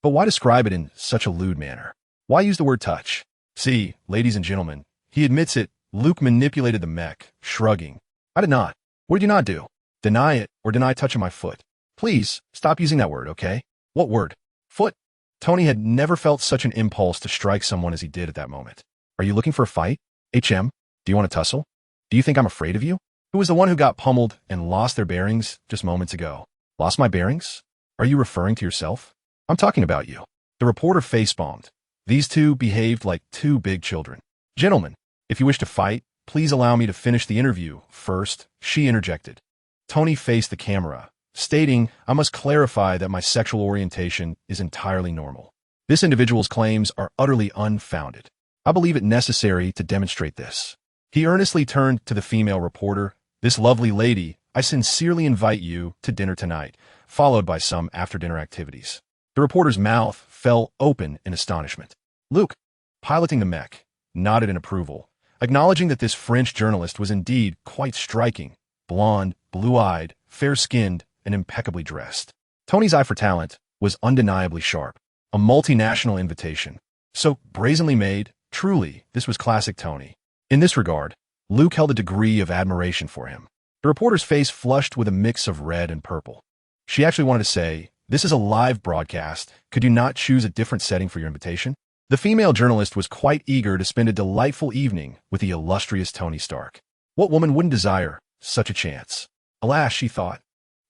But why describe it in such a lewd manner? Why use the word touch? See, ladies and gentlemen, he admits it, Luke manipulated the mech, shrugging. I did not. What did you not do? Deny it or deny touching my foot. Please, stop using that word, okay? What word? Foot. Tony had never felt such an impulse to strike someone as he did at that moment. Are you looking for a fight? HM, do you want to tussle? Do you think I'm afraid of you? Who was the one who got pummeled and lost their bearings just moments ago? Lost my bearings? Are you referring to yourself? I'm talking about you. The reporter face-bombed. These two behaved like two big children. Gentlemen, if you wish to fight, please allow me to finish the interview first, she interjected. Tony faced the camera, stating, I must clarify that my sexual orientation is entirely normal. This individual's claims are utterly unfounded. I believe it necessary to demonstrate this. He earnestly turned to the female reporter. This lovely lady, I sincerely invite you to dinner tonight, followed by some after-dinner activities. The reporter's mouth fell open in astonishment. Luke, piloting the mech, nodded in approval, acknowledging that this French journalist was indeed quite striking, blonde, blue-eyed, fair-skinned, and impeccably dressed. Tony's eye for talent was undeniably sharp, a multinational invitation. So brazenly made, truly, this was classic Tony. In this regard, Luke held a degree of admiration for him. The reporter's face flushed with a mix of red and purple. She actually wanted to say, this is a live broadcast. Could you not choose a different setting for your invitation? The female journalist was quite eager to spend a delightful evening with the illustrious Tony Stark. What woman wouldn't desire such a chance? Alas, she thought,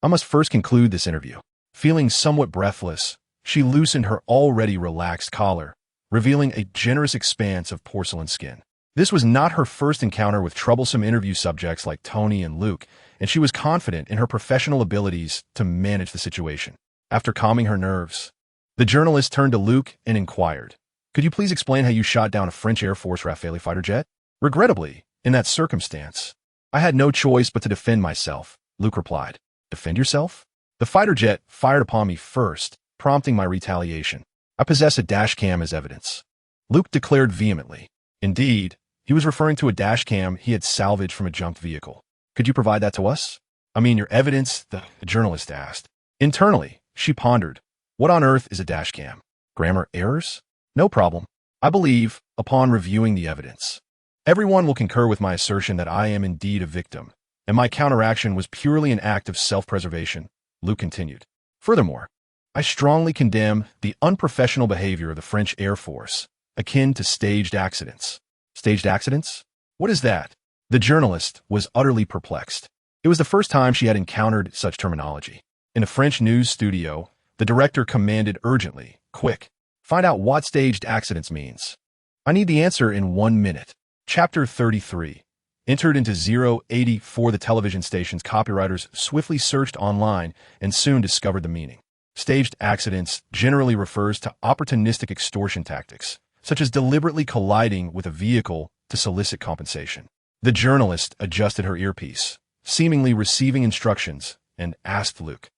I must first conclude this interview. Feeling somewhat breathless, she loosened her already relaxed collar, revealing a generous expanse of porcelain skin. This was not her first encounter with troublesome interview subjects like Tony and Luke, and she was confident in her professional abilities to manage the situation. After calming her nerves, the journalist turned to Luke and inquired, could you please explain how you shot down a French Air Force Rafale fighter jet? Regrettably, in that circumstance, I had no choice but to defend myself, Luke replied. Defend yourself? The fighter jet fired upon me first, prompting my retaliation. I possess a dash cam as evidence. Luke declared vehemently. Indeed, he was referring to a dash cam he had salvaged from a junked vehicle. Could you provide that to us? I mean, your evidence, the journalist asked. Internally, she pondered. What on earth is a dash cam? Grammar errors? No problem. I believe, upon reviewing the evidence, everyone will concur with my assertion that I am indeed a victim, and my counteraction was purely an act of self-preservation, Luke continued. Furthermore, I strongly condemn the unprofessional behavior of the French Air Force, akin to staged accidents. Staged accidents? What is that? The journalist was utterly perplexed. It was the first time she had encountered such terminology. In a French news studio, the director commanded urgently, quick, find out what staged accidents means. I need the answer in 1 minute. Chapter 33. Entered into 084, the television station's copywriters swiftly searched online and soon discovered the meaning. Staged accidents generally refers to opportunistic extortion tactics, such as deliberately colliding with a vehicle to solicit compensation. The journalist adjusted her earpiece, seemingly receiving instructions, and asked Luke,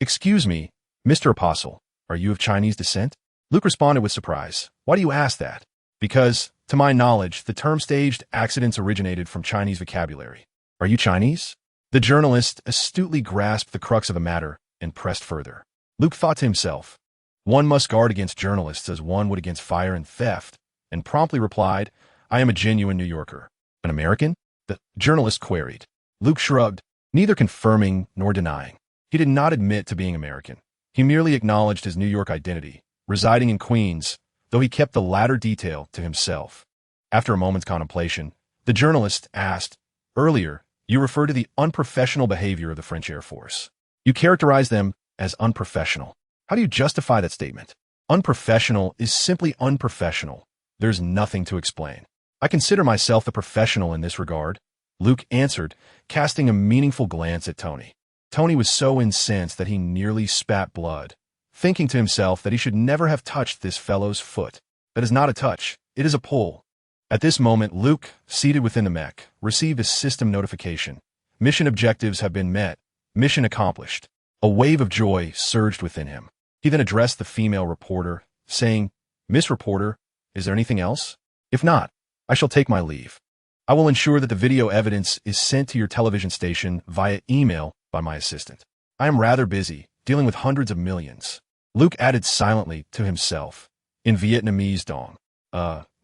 excuse me, Mr. Apostle, are you of Chinese descent? Luke responded with surprise. Why do you ask that? Because, to my knowledge, the term staged accidents originated from Chinese vocabulary. Are you Chinese? The journalist astutely grasped the crux of the matter and pressed further. Luke thought to himself, one must guard against journalists as one would against fire and theft, and promptly replied, I am a genuine New Yorker. An American? The journalist queried. Luke shrugged, neither confirming nor denying. He did not admit to being American. He merely acknowledged his New York identity, residing in Queens, though he kept the latter detail to himself. After a moment's contemplation, the journalist asked, earlier, you referred to the unprofessional behavior of the French Air Force. You characterized them as unprofessional. How do you justify that statement? Unprofessional is simply unprofessional. There's nothing to explain. I consider myself the professional in this regard, Luke answered, casting a meaningful glance at Tony. Tony was so incensed that he nearly spat blood, thinking to himself that he should never have touched this fellow's foot. That is not a touch, it is a pull. At this moment, Luke, seated within the mech, received a system notification. Mission objectives have been met. Mission accomplished. A wave of joy surged within him. He then addressed the female reporter, saying, "Miss Reporter, is there anything else? If not, I shall take my leave. I will ensure that the video evidence is sent to your television station via email by my assistant. I am rather busy, dealing with hundreds of millions." Luke added silently to himself, in Vietnamese dong.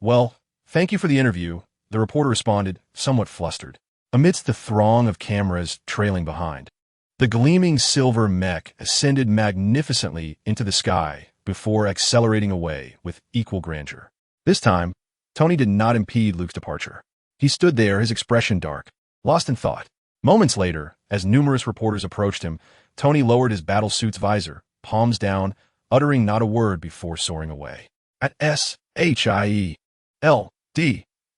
Well, thank you for the interview, the reporter responded, somewhat flustered. Amidst the throng of cameras trailing behind, the gleaming silver mech ascended magnificently into the sky before accelerating away with equal grandeur. This time, Tony did not impede Luke's departure. He stood there, his expression dark, lost in thought. Moments later, as numerous reporters approached him, Tony lowered his battlesuit's visor, palms down, uttering not a word before soaring away. At SHIELD,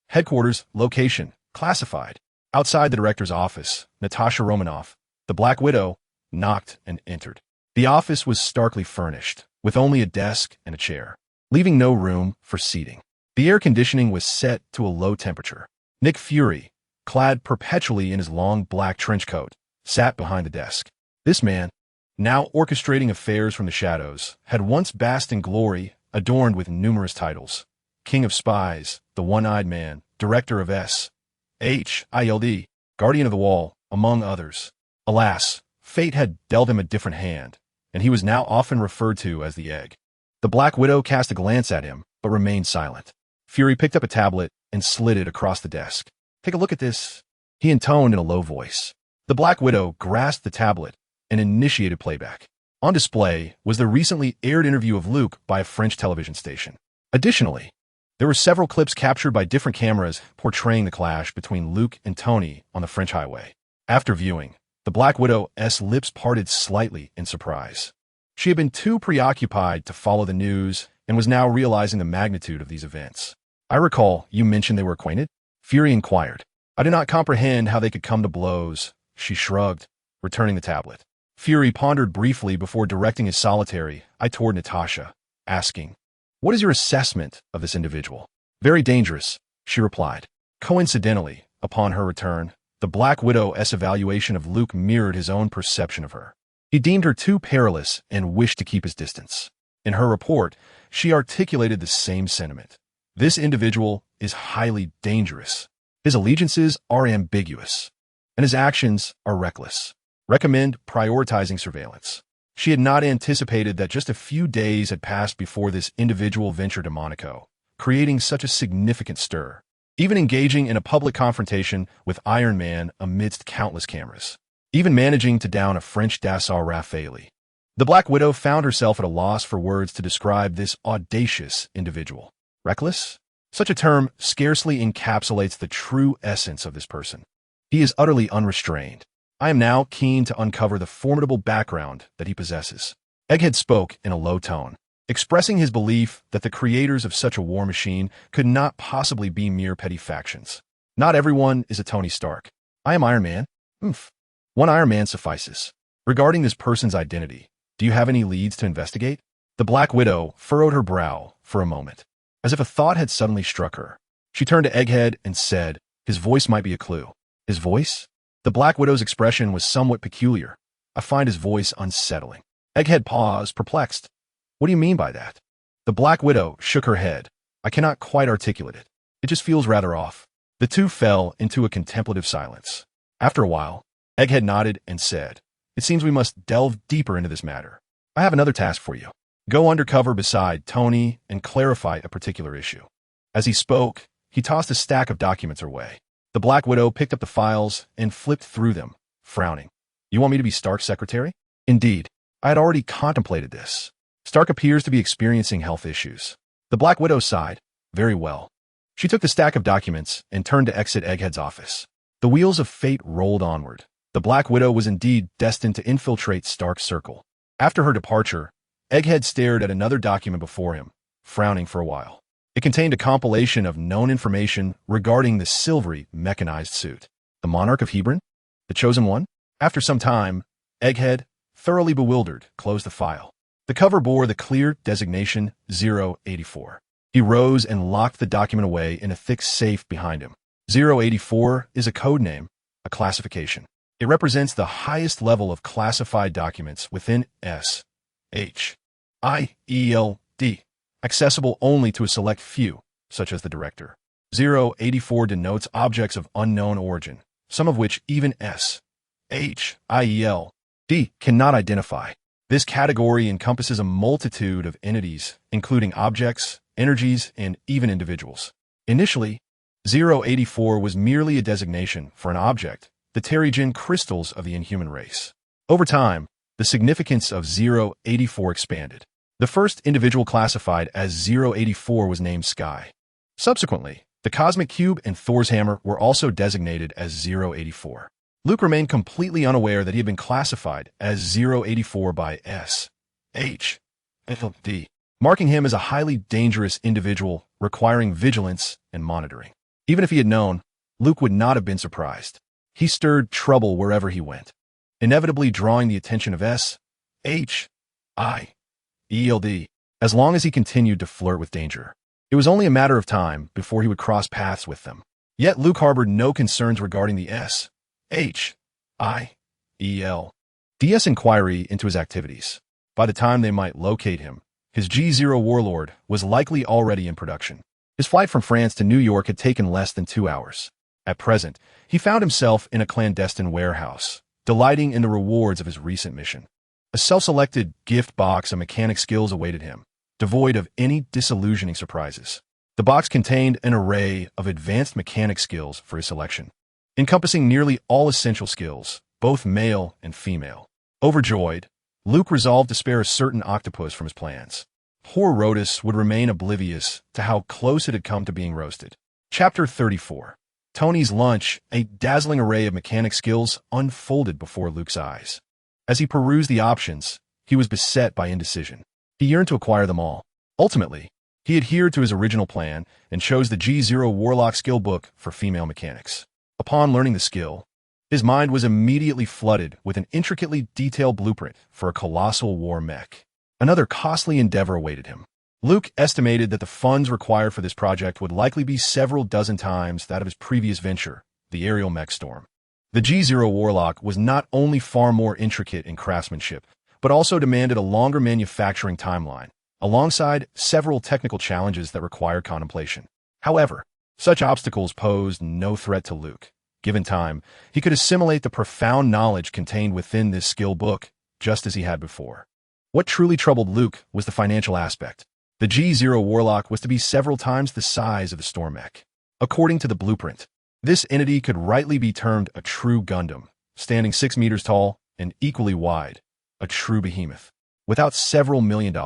headquarters, location, classified. Outside the director's office, Natasha Romanoff, the Black Widow, knocked and entered. The office was starkly furnished, with only a desk and a chair, leaving no room for seating. The air conditioning was set to a low temperature. Nick Fury, clad perpetually in his long black trench coat, sat behind the desk. This man, now orchestrating affairs from the shadows, had once basked in glory, adorned with numerous titles. King of Spies, the One-Eyed Man, Director of SHIELD, Guardian of the Wall, among others. Alas, fate had dealt him a different hand, and he was now often referred to as the Egg. The Black Widow cast a glance at him, but remained silent. Fury picked up a tablet and slid it across the desk. "Take a look at this," he intoned in a low voice. The Black Widow grasped the tablet and initiated playback. On display was the recently aired interview of Luke by a French television station. Additionally, there were several clips captured by different cameras portraying the clash between Luke and Tony on the French highway. After viewing, the Black Widow's lips parted slightly in surprise. She had been too preoccupied to follow the news and was now realizing the magnitude of these events. "I recall you mentioned they were acquainted?" Fury inquired. "I do not comprehend how they could come to blows," she shrugged, returning the tablet. Fury pondered briefly before directing his solitary eye toward Natasha, asking, "What is your assessment of this individual?" "Very dangerous," she replied. Coincidentally, upon her return, the Black Widow's evaluation of Luke mirrored his own perception of her. He deemed her too perilous and wished to keep his distance. In her report, she articulated the same sentiment. This individual is highly dangerous. His allegiances are ambiguous, and his actions are reckless. Recommend prioritizing surveillance. She had not anticipated that just a few days had passed before this individual ventured to Monaco, creating such a significant stir, even engaging in a public confrontation with Iron Man amidst countless cameras, even managing to down a French Dassault Rafale. The Black Widow found herself at a loss for words to describe this audacious individual. Reckless? Such a term scarcely encapsulates the true essence of this person. He is utterly unrestrained. I am now keen to uncover the formidable background that he possesses. Egghead spoke in a low tone, expressing his belief that the creators of such a war machine could not possibly be mere petty factions. Not everyone is a Tony Stark. I am Iron Man. One Iron Man suffices. Regarding this person's identity, do you have any leads to investigate? The Black Widow furrowed her brow for a moment, as if a thought had suddenly struck her. She turned to Egghead and said, "His voice might be a clue." "His voice?" The Black Widow's expression was somewhat peculiar. "I find his voice unsettling." Egghead paused, perplexed. "What do you mean by that?" The Black Widow shook her head. "I cannot quite articulate it. It just feels rather off." The two fell into a contemplative silence. After a while, Egghead nodded and said, "It seems we must delve deeper into this matter. I have another task for you. Go undercover beside Tony and clarify a particular issue." As he spoke, he tossed a stack of documents her way. The Black Widow picked up the files and flipped through them, frowning. "You want me to be Stark's secretary?" "Indeed. I had already contemplated this. Stark appears to be experiencing health issues." The Black Widow sighed. "Very well." She took the stack of documents and turned to exit Egghead's office. The wheels of fate rolled onward. The Black Widow was indeed destined to infiltrate Stark's circle. After her departure, Egghead stared at another document before him, frowning for a while. It contained a compilation of known information regarding the silvery, mechanized suit. The monarch of Hebron? The chosen one? After some time, Egghead, thoroughly bewildered, closed the file. The cover bore the clear designation 084. He rose and locked the document away in a thick safe behind him. 084 is a code name, a classification. It represents the highest level of classified documents within S.H.I.E.L.D., accessible only to a select few, such as the director. 084 denotes objects of unknown origin, some of which even S.H.I.E.L.D. cannot identify. This category encompasses a multitude of entities, including objects, energies, and even individuals. Initially, 084 was merely a designation for an object, the Terrigen crystals of the inhuman race. Over time, the significance of 084 expanded. The first individual classified as 084 was named Sky. Subsequently, the Cosmic Cube and Thor's Hammer were also designated as 084. Luke remained completely unaware that he had been classified as 084 by S.H.I.E.L.D., marking him as a highly dangerous individual requiring vigilance and monitoring. Even if he had known, Luke would not have been surprised. He stirred trouble wherever he went, inevitably drawing the attention of S.H.I.E.L.D. as long as he continued to flirt with danger. It was only a matter of time before he would cross paths with them. Yet Luke harbored no concerns regarding the S.H.I.E.L.D.'s inquiry into his activities. By the time they might locate him, his G0 warlord was likely already in production. His flight from France to New York had taken less than 2 hours. At present, he found himself in a clandestine warehouse, delighting in the rewards of his recent mission. A self-selected gift box of mechanic skills awaited him, devoid of any disillusioning surprises. The box contained an array of advanced mechanic skills for his selection, encompassing nearly all essential skills, both male and female. Overjoyed, Luke resolved to spare a certain octopus from his plans. Poor Rotos would remain oblivious to how close it had come to being roasted. Chapter 34. Tony's lunch, a dazzling array of mechanic skills, unfolded before Luke's eyes. As he perused the options, he was beset by indecision. He yearned to acquire them all. Ultimately, he adhered to his original plan and chose the G0 Warlock skill book for female mechanics. Upon learning the skill, his mind was immediately flooded with an intricately detailed blueprint for a colossal war mech. Another costly endeavor awaited him. Luke estimated that the funds required for this project would likely be several dozen times that of his previous venture, the aerial mech storm. The G0 Warlock was not only far more intricate in craftsmanship, but also demanded a longer manufacturing timeline, alongside several technical challenges that required contemplation. However, such obstacles posed no threat to Luke. Given time, he could assimilate the profound knowledge contained within this skill book, just as he had before. What truly troubled Luke was the financial aspect. The G0 Warlock was to be several times the size of the Storm Mech. According to the blueprint, this entity could rightly be termed a true Gundam, standing 6 meters tall and equally wide, a true behemoth. Without several $1 million,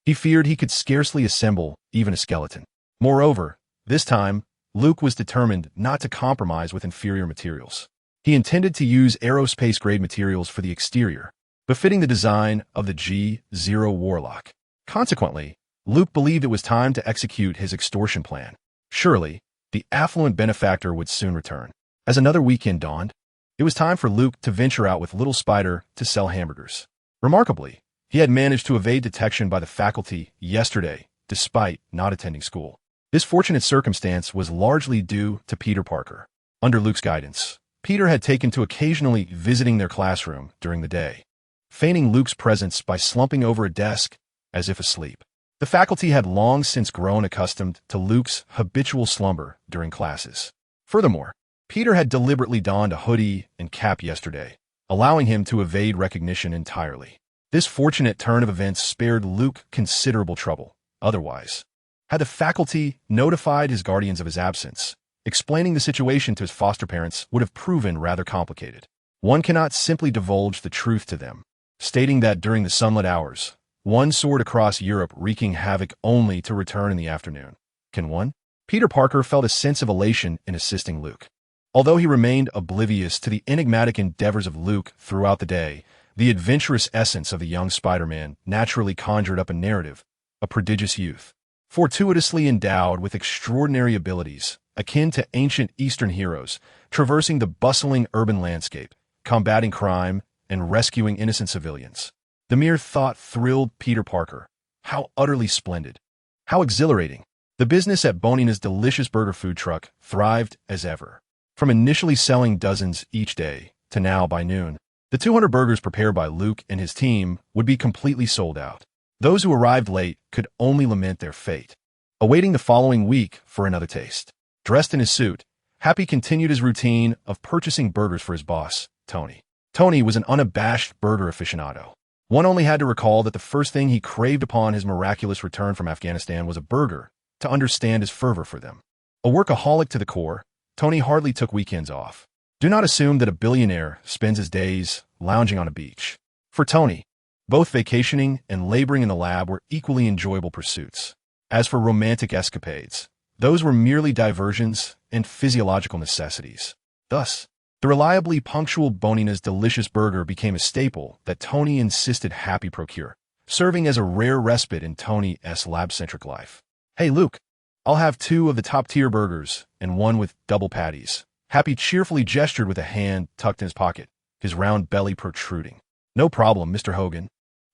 he feared he could scarcely assemble even a skeleton. Moreover, this time, Luke was determined not to compromise with inferior materials. He intended to use aerospace-grade materials for the exterior, befitting the design of the G0 Warlock. Consequently, Luke believed it was time to execute his extortion plan. Surely, the affluent benefactor would soon return. As another weekend dawned, it was time for Luke to venture out with Little Spider to sell hamburgers. Remarkably, he had managed to evade detection by the faculty yesterday, despite not attending school. This fortunate circumstance was largely due to Peter Parker. Under Luke's guidance, Peter had taken to occasionally visiting their classroom during the day, feigning Luke's presence by slumping over a desk as if asleep. The faculty had long since grown accustomed to Luke's habitual slumber during classes. Furthermore, Peter had deliberately donned a hoodie and cap yesterday, allowing him to evade recognition entirely. This fortunate turn of events spared Luke considerable trouble. Otherwise, had the faculty notified his guardians of his absence, explaining the situation to his foster parents would have proven rather complicated. One cannot simply divulge the truth to them, stating that during the sunlit hours, one soared across Europe wreaking havoc only to return in the afternoon. Can one? Peter Parker felt a sense of elation in assisting Luke. Although he remained oblivious to the enigmatic endeavors of Luke throughout the day, The adventurous essence of the young Spider-Man naturally conjured up a narrative, a prodigious youth, fortuitously endowed with extraordinary abilities, akin to ancient Eastern heroes, traversing the bustling urban landscape, combating crime, and rescuing innocent civilians. The mere thought thrilled Peter Parker. How utterly splendid. How exhilarating. The business at Bonina's delicious burger food truck thrived as ever. From initially selling dozens each day to now by noon, the 200 burgers prepared by Luke and his team would be completely sold out. Those who arrived late could only lament their fate, awaiting the following week for another taste. Dressed in his suit, Happy continued his routine of purchasing burgers for his boss, Tony. Tony was an unabashed burger aficionado. One only had to recall that the first thing he craved upon his miraculous return from Afghanistan was a burger, to understand his fervor for them. A workaholic to the core, Tony hardly took weekends off. Do not assume that a billionaire spends his days lounging on a beach. For Tony, both vacationing and laboring in the lab were equally enjoyable pursuits. As for romantic escapades, those were merely diversions and physiological necessities. Thus, the reliably punctual Bonina's delicious burger became a staple that Tony insisted Happy procure, serving as a rare respite in Tony's lab-centric life. "Hey, Luke, I'll have 2 of the top-tier burgers and 1 with double patties." Happy cheerfully gestured with a hand tucked in his pocket, his round belly protruding. "No problem, Mr. Hogan."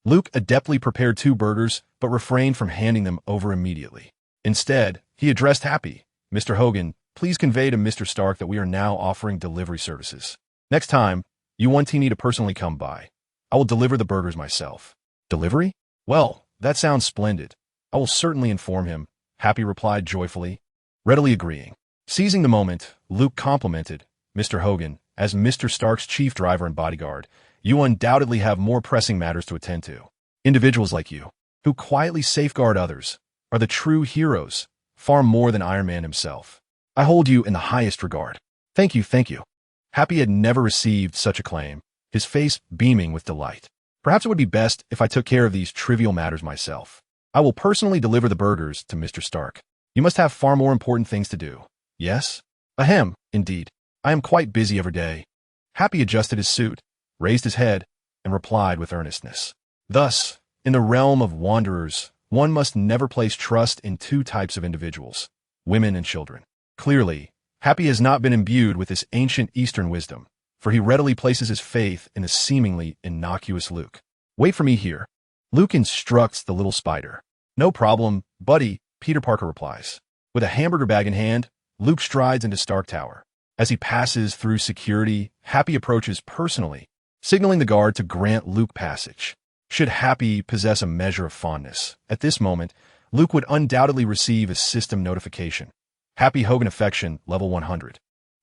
Luke adeptly prepared 2 burgers, but refrained from handing them over immediately. Instead, he addressed Happy. "Mr. Hogan, please convey to Mr. Stark that we are now offering delivery services. Next time, you want me to personally come by, I will deliver the burgers myself." "Delivery? Well, that sounds splendid. I will certainly inform him," Happy replied joyfully, readily agreeing. Seizing the moment, Luke complimented, "Mr. Hogan, as Mr. Stark's chief driver and bodyguard, you undoubtedly have more pressing matters to attend to. Individuals like you, who quietly safeguard others, are the true heroes, far more than Iron Man himself. I hold you in the highest regard." Thank you, thank you." Happy had never received such acclaim, his face beaming with delight. "Perhaps it would be best if I took care of these trivial matters myself. I will personally deliver the burgers to Mr. Stark. You must have far more important things to do." "Yes? Ahem, indeed. I am quite busy every day." Happy adjusted his suit, raised his head, and replied with earnestness. Thus, in the realm of wanderers, one must never place trust in 2 types of individuals, women and children. Clearly, Happy has not been imbued with this ancient Eastern wisdom, for he readily places his faith in the seemingly innocuous Luke. "Wait for me here." Luke instructs the little spider. "No problem, buddy," Peter Parker replies. With a hamburger bag in hand, Luke strides into Stark Tower. As he passes through security, Happy approaches personally, signaling the guard to grant Luke passage. Should Happy possess a measure of fondness, at this moment, Luke would undoubtedly receive a system notification. Happy Hogan affection, level 100.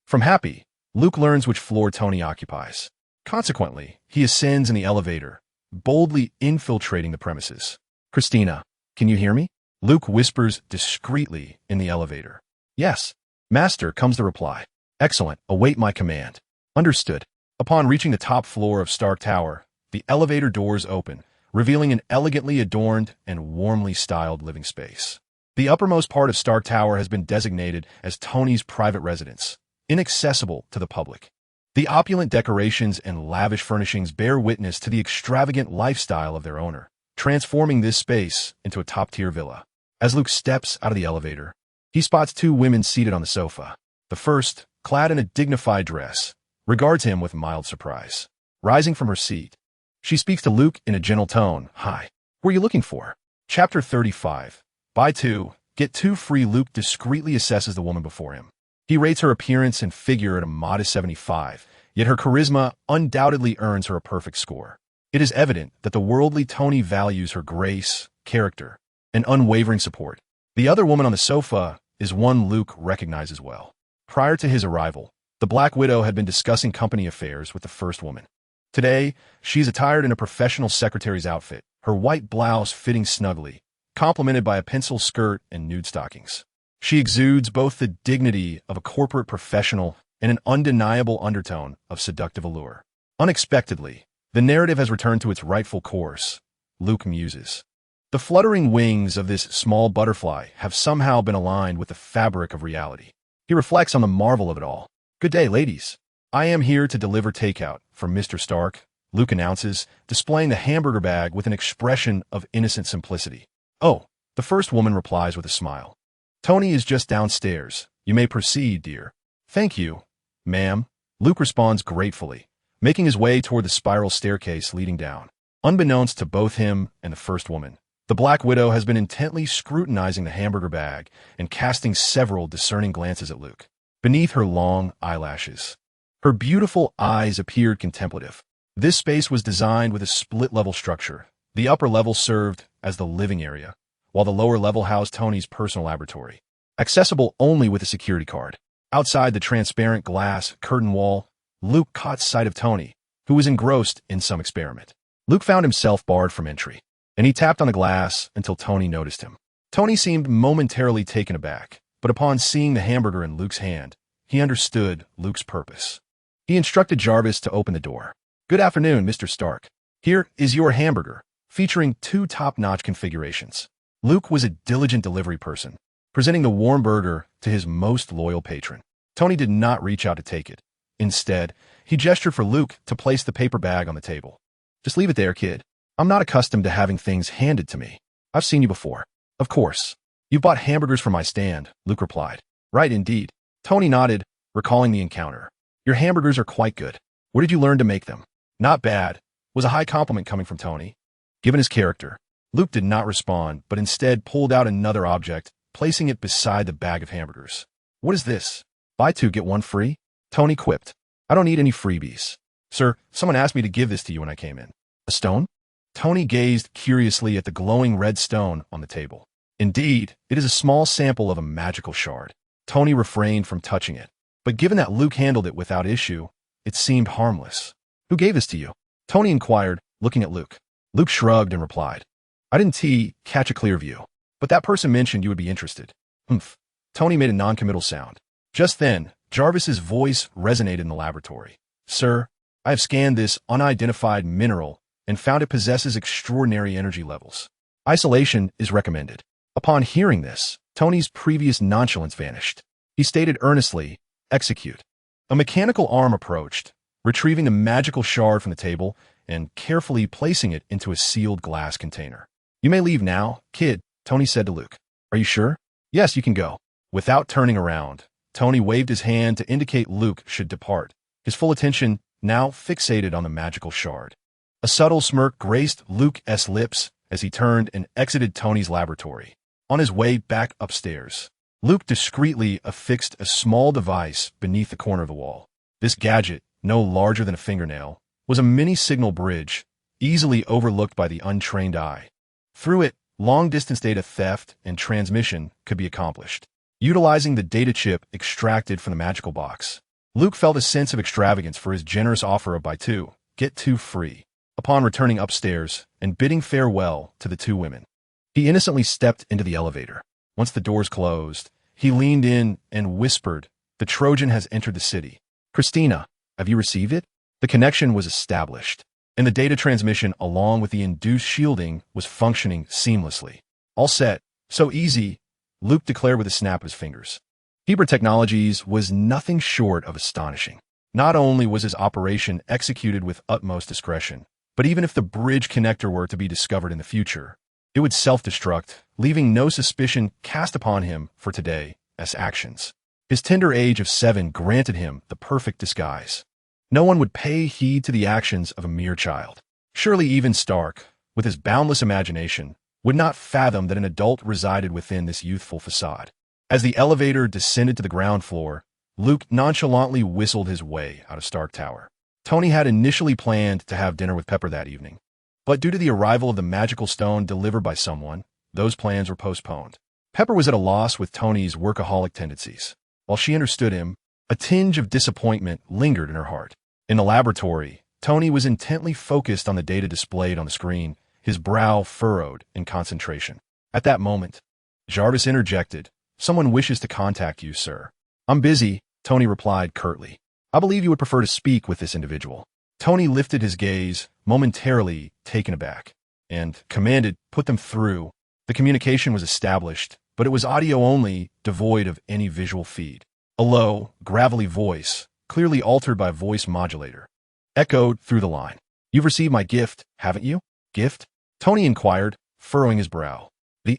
From Happy, Luke learns which floor Tony occupies. Consequently, he ascends in the elevator, boldly infiltrating the premises. "Christina, can you hear me?" Luke whispers discreetly in the elevator. "Yes, Master," comes the reply. "Excellent, await my command." Understood. Upon reaching the top floor of Stark Tower, the elevator doors open, revealing an elegantly adorned and warmly styled living space. The uppermost part of Stark Tower has been designated as Tony's private residence, inaccessible to the public. The opulent decorations and lavish furnishings bear witness to the extravagant lifestyle of their owner, transforming this space into a top-tier villa. As Luke steps out of the elevator, he spots 2 women seated on the sofa. The first, clad in a dignified dress, regards him with mild surprise. Rising from her seat, she speaks to Luke in a gentle tone. "Hi, who are you looking for?" Chapter 35. Buy 2, get 2 free. Luke discreetly assesses the woman before him. He rates her appearance and figure at a modest 75, yet her charisma undoubtedly earns her a perfect score. It is evident that the worldly Tony values her grace, character, and unwavering support. The other woman on the sofa is one Luke recognizes well. Prior to his arrival, the Black Widow had been discussing company affairs with the first woman. Today, she is attired in a professional secretary's outfit, her white blouse fitting snugly, complemented by a pencil skirt and nude stockings. She exudes both the dignity of a corporate professional and an undeniable undertone of seductive allure. Unexpectedly, the narrative has returned to its rightful course, Luke muses. The fluttering wings of this small butterfly have somehow been aligned with the fabric of reality. He reflects on the marvel of it all. "Good day, ladies. I am here to deliver takeout for Mr. Stark, Luke announces, displaying the hamburger bag with an expression of innocent simplicity. "Oh," the first woman replies with a smile. "Tony is just downstairs. You may proceed, dear." "Thank you, ma'am," Luke responds gratefully, making his way toward the spiral staircase leading down. Unbeknownst to both him and the first woman, the Black Widow has been intently scrutinizing the hamburger bag and casting several discerning glances at Luke. Beneath her long eyelashes, her beautiful eyes appeared contemplative. This space was designed with a split-level structure. The upper level served as the living area, while the lower level housed Tony's personal laboratory, accessible only with a security card. Outside the transparent glass curtain wall, Luke caught sight of Tony, who was engrossed in some experiment. Luke found himself barred from entry, and he tapped on the glass until Tony noticed him. Tony seemed momentarily taken aback, but upon seeing the hamburger in Luke's hand, he understood Luke's purpose. He instructed Jarvis to open the door. "Good afternoon, Mr. Stark. Here is your hamburger," featuring 2 top-notch configurations. Luke was a diligent delivery person, presenting the warm burger to his most loyal patron. Tony did not reach out to take it. Instead, he gestured for Luke to place the paper bag on the table. "Just leave it there, kid. I'm not accustomed to having things handed to me. I've seen you before." "Of course. You bought hamburgers from my stand," Luke replied. "Right, indeed." Tony nodded, recalling the encounter. "Your hamburgers are quite good. Where did you learn to make them?" "Not bad," was a high compliment coming from Tony. Given his character, Luke did not respond, but instead pulled out another object, placing it beside the bag of hamburgers. "What is this? Buy 2, get 1 free?" Tony quipped. "I don't need any freebies. Sir, someone asked me to give this to you when I came in." "A stone?" Tony gazed curiously at the glowing red stone on the table. "Indeed, it is a small sample of a magical shard." Tony refrained from touching it, but given that Luke handled it without issue, it seemed harmless. "Who gave this to you?" Tony inquired, looking at Luke. Luke shrugged and replied, "I didn't catch a clear view, but that person mentioned you would be interested." "Humph." Tony made a non-committal sound. Just then, Jarvis's voice resonated in the laboratory. "Sir, I have scanned this unidentified mineral and found it possesses extraordinary energy levels. Isolation is recommended." Upon hearing this, Tony's previous nonchalance vanished. He stated earnestly, "Execute." A mechanical arm approached, retrieving the magical shard from the table and carefully placing it into a sealed glass container. "You may leave now, kid," Tony said to Luke. "Are you sure?" "Yes, you can go." Without turning around, Tony waved his hand to indicate Luke should depart, his full attention now fixated on the magical shard. A subtle smirk graced Luke's lips as he turned and exited Tony's laboratory. On his way back upstairs, Luke discreetly affixed a small device beneath the corner of the wall. This gadget, no larger than a fingernail, was a mini-signal bridge, easily overlooked by the untrained eye. Through it, long-distance data theft and transmission could be accomplished. Utilizing the data chip extracted from the magical box, Luke felt a sense of extravagance for his generous offer of buy 2, get 2 free. Upon returning upstairs and bidding farewell to the 2 women, he innocently stepped into the elevator. Once the doors closed, he leaned in and whispered, "The Trojan has entered the city. Christina, have you received it?" The connection was established, and the data transmission along with the induced shielding was functioning seamlessly. "All set. So easy," Luke declared with a snap of his fingers. Hebra Technologies was nothing short of astonishing. Not only was his operation executed with utmost discretion, but even if the bridge connector were to be discovered in the future, it would self-destruct, leaving no suspicion cast upon him for today's actions. His tender age of 7 granted him the perfect disguise. No one would pay heed to the actions of a mere child. Surely even Stark, with his boundless imagination, would not fathom that an adult resided within this youthful facade. As the elevator descended to the ground floor, Luke nonchalantly whistled his way out of Stark Tower. Tony had initially planned to have dinner with Pepper that evening, but due to the arrival of the magical stone delivered by someone, those plans were postponed. Pepper was at a loss with Tony's workaholic tendencies. While she understood him, a tinge of disappointment lingered in her heart. In the laboratory, Tony was intently focused on the data displayed on the screen, his brow furrowed in concentration. At that moment, Jarvis interjected, "Someone wishes to contact you, sir." "I'm busy," Tony replied curtly. "I believe you would prefer to speak with this individual." Tony lifted his gaze, momentarily taken aback, and commanded, "Put them through." The communication was established, but it was audio only, devoid of any visual feed. A low, gravelly voice, clearly altered by a voice modulator, echoed through the line. You've received my gift, haven't you? Gift? Tony inquired, furrowing his brow.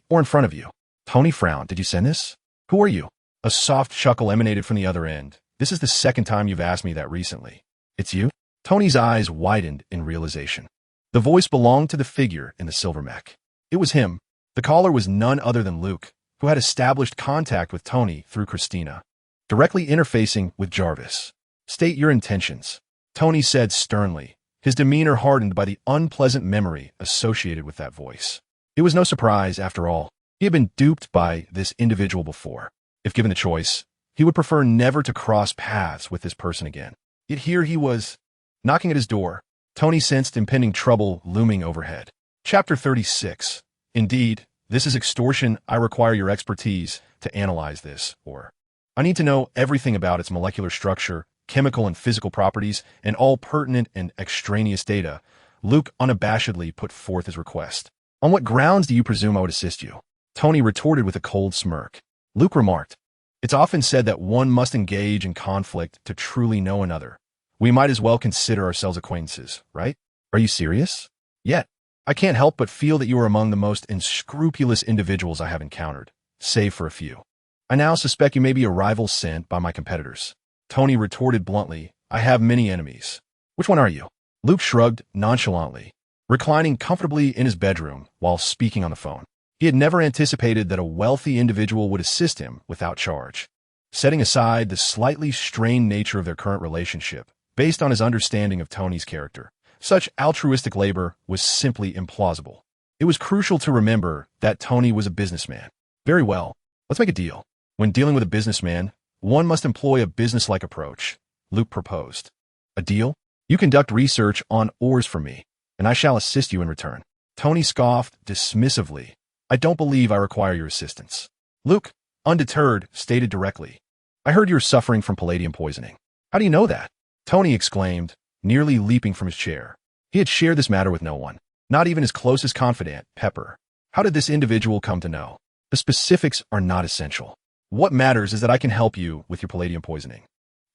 Or in front of you. Tony frowned. Did you send this? Who are you? A soft chuckle emanated from the other end. This is the second time you've asked me that recently. It's you? Tony's eyes widened in realization. The voice belonged to the figure in the silver mech. It was him. The caller was none other than Luke, who had established contact with Tony through Christina, directly interfacing with Jarvis. State your intentions, Tony said sternly, his demeanor hardened by the unpleasant memory associated with that voice. It was no surprise, after all. He had been duped by this individual before. If given the choice, he would prefer never to cross paths with this person again. Yet here he was, knocking at his door. Tony sensed impending trouble looming overhead. Chapter 36. Indeed, this is extortion. I require your expertise to analyze this, or I need to know everything about its molecular structure, chemical and physical properties, and all pertinent and extraneous data. Luke unabashedly put forth his request. On what grounds do you presume I would assist you? Tony retorted with a cold smirk. Luke remarked, it's often said that one must engage in conflict to truly know another. We might as well consider ourselves acquaintances, right? Are you serious? Yet, I can't help but feel that you are among the most unscrupulous individuals I have encountered, save for a few. I now suspect you may be a rival sent by my competitors. Tony retorted bluntly, I have many enemies. Which one are you? Luke shrugged nonchalantly, reclining comfortably in his bedroom while speaking on the phone. He had never anticipated that a wealthy individual would assist him without charge. Setting aside the slightly strained nature of their current relationship, based on his understanding of Tony's character, such altruistic labor was simply implausible. It was crucial to remember that Tony was a businessman. Very well, let's make a deal. When dealing with a businessman, one must employ a business-like approach, Luke proposed. A deal? You conduct research on ores for me, and I shall assist you in return. Tony scoffed dismissively. I don't believe I require your assistance. Luke, undeterred, stated directly, I heard you're suffering from palladium poisoning. How do you know that? Tony exclaimed, nearly leaping from his chair. He had shared this matter with no one, not even his closest confidant, Pepper. How did this individual come to know? The specifics are not essential. What matters is that I can help you with your palladium poisoning.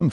Do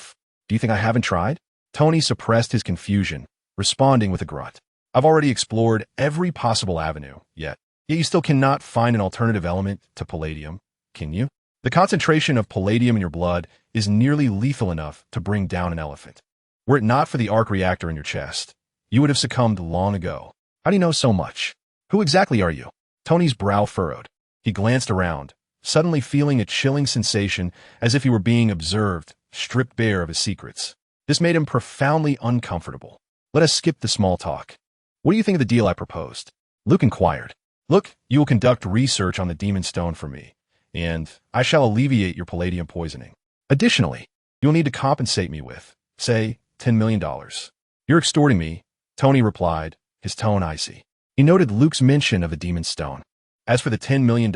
you think I haven't tried? Tony suppressed his confusion, responding with a grunt. I've already explored every possible avenue, yet you still cannot find an alternative element to palladium, can you? The concentration of palladium in your blood is nearly lethal enough to bring down an elephant. Were it not for the arc reactor in your chest, you would have succumbed long ago. How do you know so much? Who exactly are you? Tony's brow furrowed. He glanced around, suddenly feeling a chilling sensation as if he were being observed, stripped bare of his secrets. This made him profoundly uncomfortable. Let us skip the small talk. What do you think of the deal I proposed? Luke inquired. Look, you will conduct research on the demon stone for me, and I shall alleviate your palladium poisoning. Additionally, you'll need to compensate me with, say, $10 million. You're extorting me, Tony replied, his tone icy. He noted Luke's mention of the demon stone. As for the $10 million,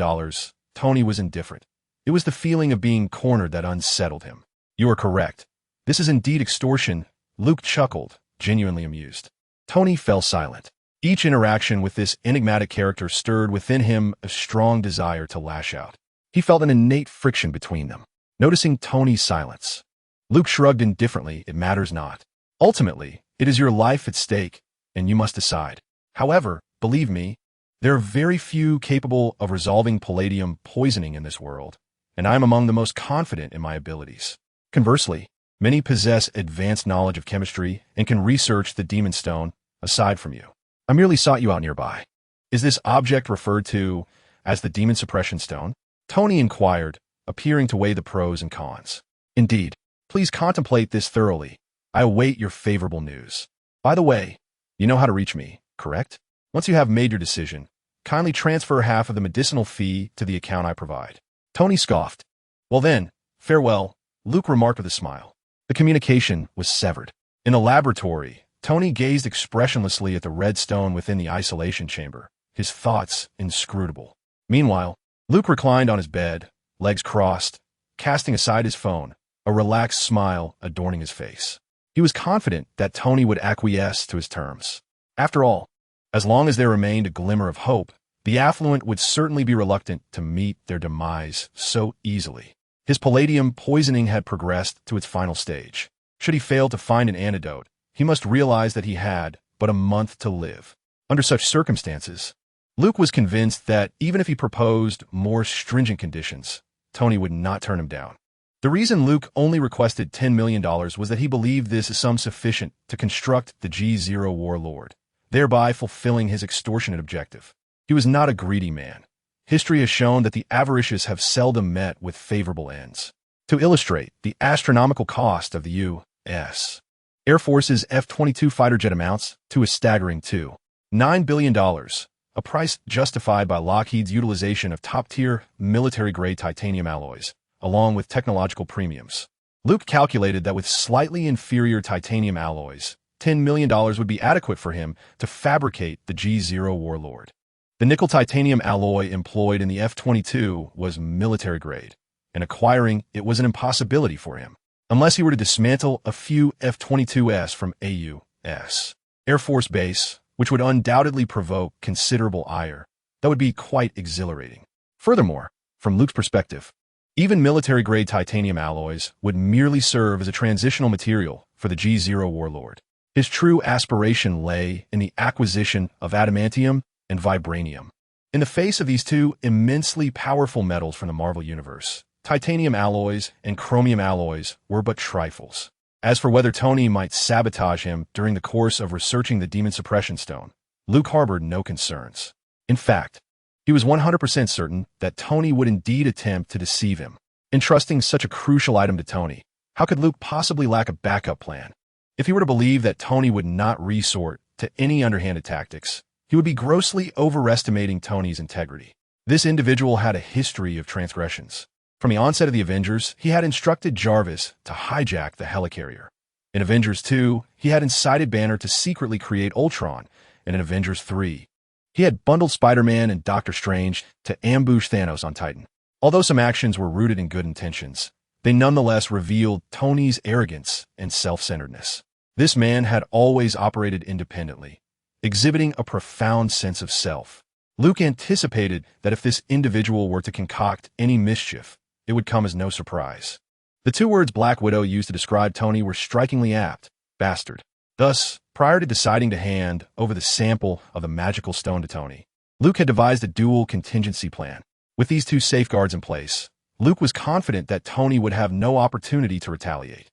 Tony was indifferent. It was the feeling of being cornered that unsettled him. You are correct. This is indeed extortion, Luke chuckled, genuinely amused. Tony fell silent. Each interaction with this enigmatic character stirred within him a strong desire to lash out. He felt an innate friction between them. Noticing Tony's silence, Luke shrugged indifferently. It matters not. Ultimately, it is your life at stake, and you must decide. However, believe me, there are very few capable of resolving palladium poisoning in this world, and I am among the most confident in my abilities. Conversely, many possess advanced knowledge of chemistry and can research the demon stone aside from you. I merely sought you out nearby. Is this object referred to as the demon suppression stone? Tony inquired, appearing to weigh the pros and cons. Indeed. Please contemplate this thoroughly. I await your favorable news. By the way, you know how to reach me, correct? Once you have made your decision, kindly transfer half of the medicinal fee to the account I provide. Tony scoffed. Well then, farewell, Luke remarked with a smile. The communication was severed. In the laboratory, Tony gazed expressionlessly at the red stone within the isolation chamber, his thoughts inscrutable. Meanwhile, Luke reclined on his bed, legs crossed, casting aside his phone, a relaxed smile adorning his face. He was confident that Tony would acquiesce to his terms. After all, as long as there remained a glimmer of hope, the affluent would certainly be reluctant to meet their demise so easily. His palladium poisoning had progressed to its final stage. Should he fail to find an antidote, he must realize that he had, but a month to live. Under such circumstances, Luke was convinced that even if he proposed more stringent conditions, Tony would not turn him down. The reason Luke only requested $10 million was that he believed this sum sufficient to construct the G0 warlord, thereby fulfilling his extortionate objective. He was not a greedy man. History has shown that the avaricious have seldom met with favorable ends. To illustrate the astronomical cost of the U.S. Air Force's F-22 fighter jet amounts to a staggering $2.9 billion, a price justified by Lockheed's utilization of top-tier military-grade titanium alloys, along with technological premiums. Luke calculated that with slightly inferior titanium alloys, $10 million would be adequate for him to fabricate the G0 warlord. The nickel-titanium alloy employed in the F-22 was military-grade, and acquiring it was an impossibility for him, unless he were to dismantle a few F-22s from a U.S. Air Force base, which would undoubtedly provoke considerable ire. That would be quite exhilarating. Furthermore, from Luke's perspective, even military-grade titanium alloys would merely serve as a transitional material for the G0 warlord. His true aspiration lay in the acquisition of adamantium and vibranium. In the face of these two immensely powerful metals from the Marvel Universe, titanium alloys and chromium alloys were but trifles. As for whether Tony might sabotage him during the course of researching the Demon Suppression Stone, Luke harbored no concerns. In fact, he was 100% certain that Tony would indeed attempt to deceive him. Entrusting such a crucial item to Tony, how could Luke possibly lack a backup plan? If he were to believe that Tony would not resort to any underhanded tactics, he would be grossly overestimating Tony's integrity. This individual had a history of transgressions. From the onset of the Avengers, he had instructed Jarvis to hijack the helicarrier. In Avengers 2, he had incited Banner to secretly create Ultron, and in Avengers 3, he had bundled Spider-Man and Doctor Strange to ambush Thanos on Titan. Although some actions were rooted in good intentions, they nonetheless revealed Tony's arrogance and self-centeredness. This man had always operated independently, exhibiting a profound sense of self. Luke anticipated that if this individual were to concoct any mischief, it would come as no surprise. The two words Black Widow used to describe Tony were strikingly apt: bastard. Thus, prior to deciding to hand over the sample of the magical stone to Tony, Luke had devised a dual contingency plan. With these two safeguards in place, Luke was confident that Tony would have no opportunity to retaliate.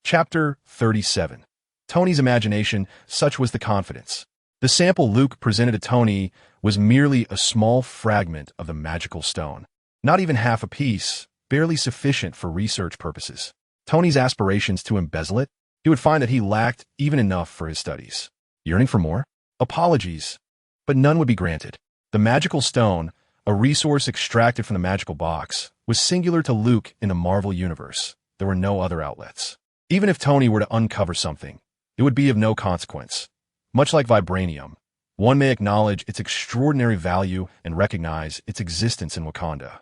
Chapter 37. Tony's imagination, such was the confidence. The sample Luke presented to Tony was merely a small fragment of the magical stone. Not even half a piece, barely sufficient for research purposes. Tony's aspirations to embezzle it, he would find that he lacked even enough for his studies. Yearning for more? Apologies, but none would be granted. The magical stone, a resource extracted from the magical box, was singular to Luke in the Marvel Universe. There were no other outlets. Even if Tony were to uncover something, it would be of no consequence. Much like vibranium, one may acknowledge its extraordinary value and recognize its existence in Wakanda.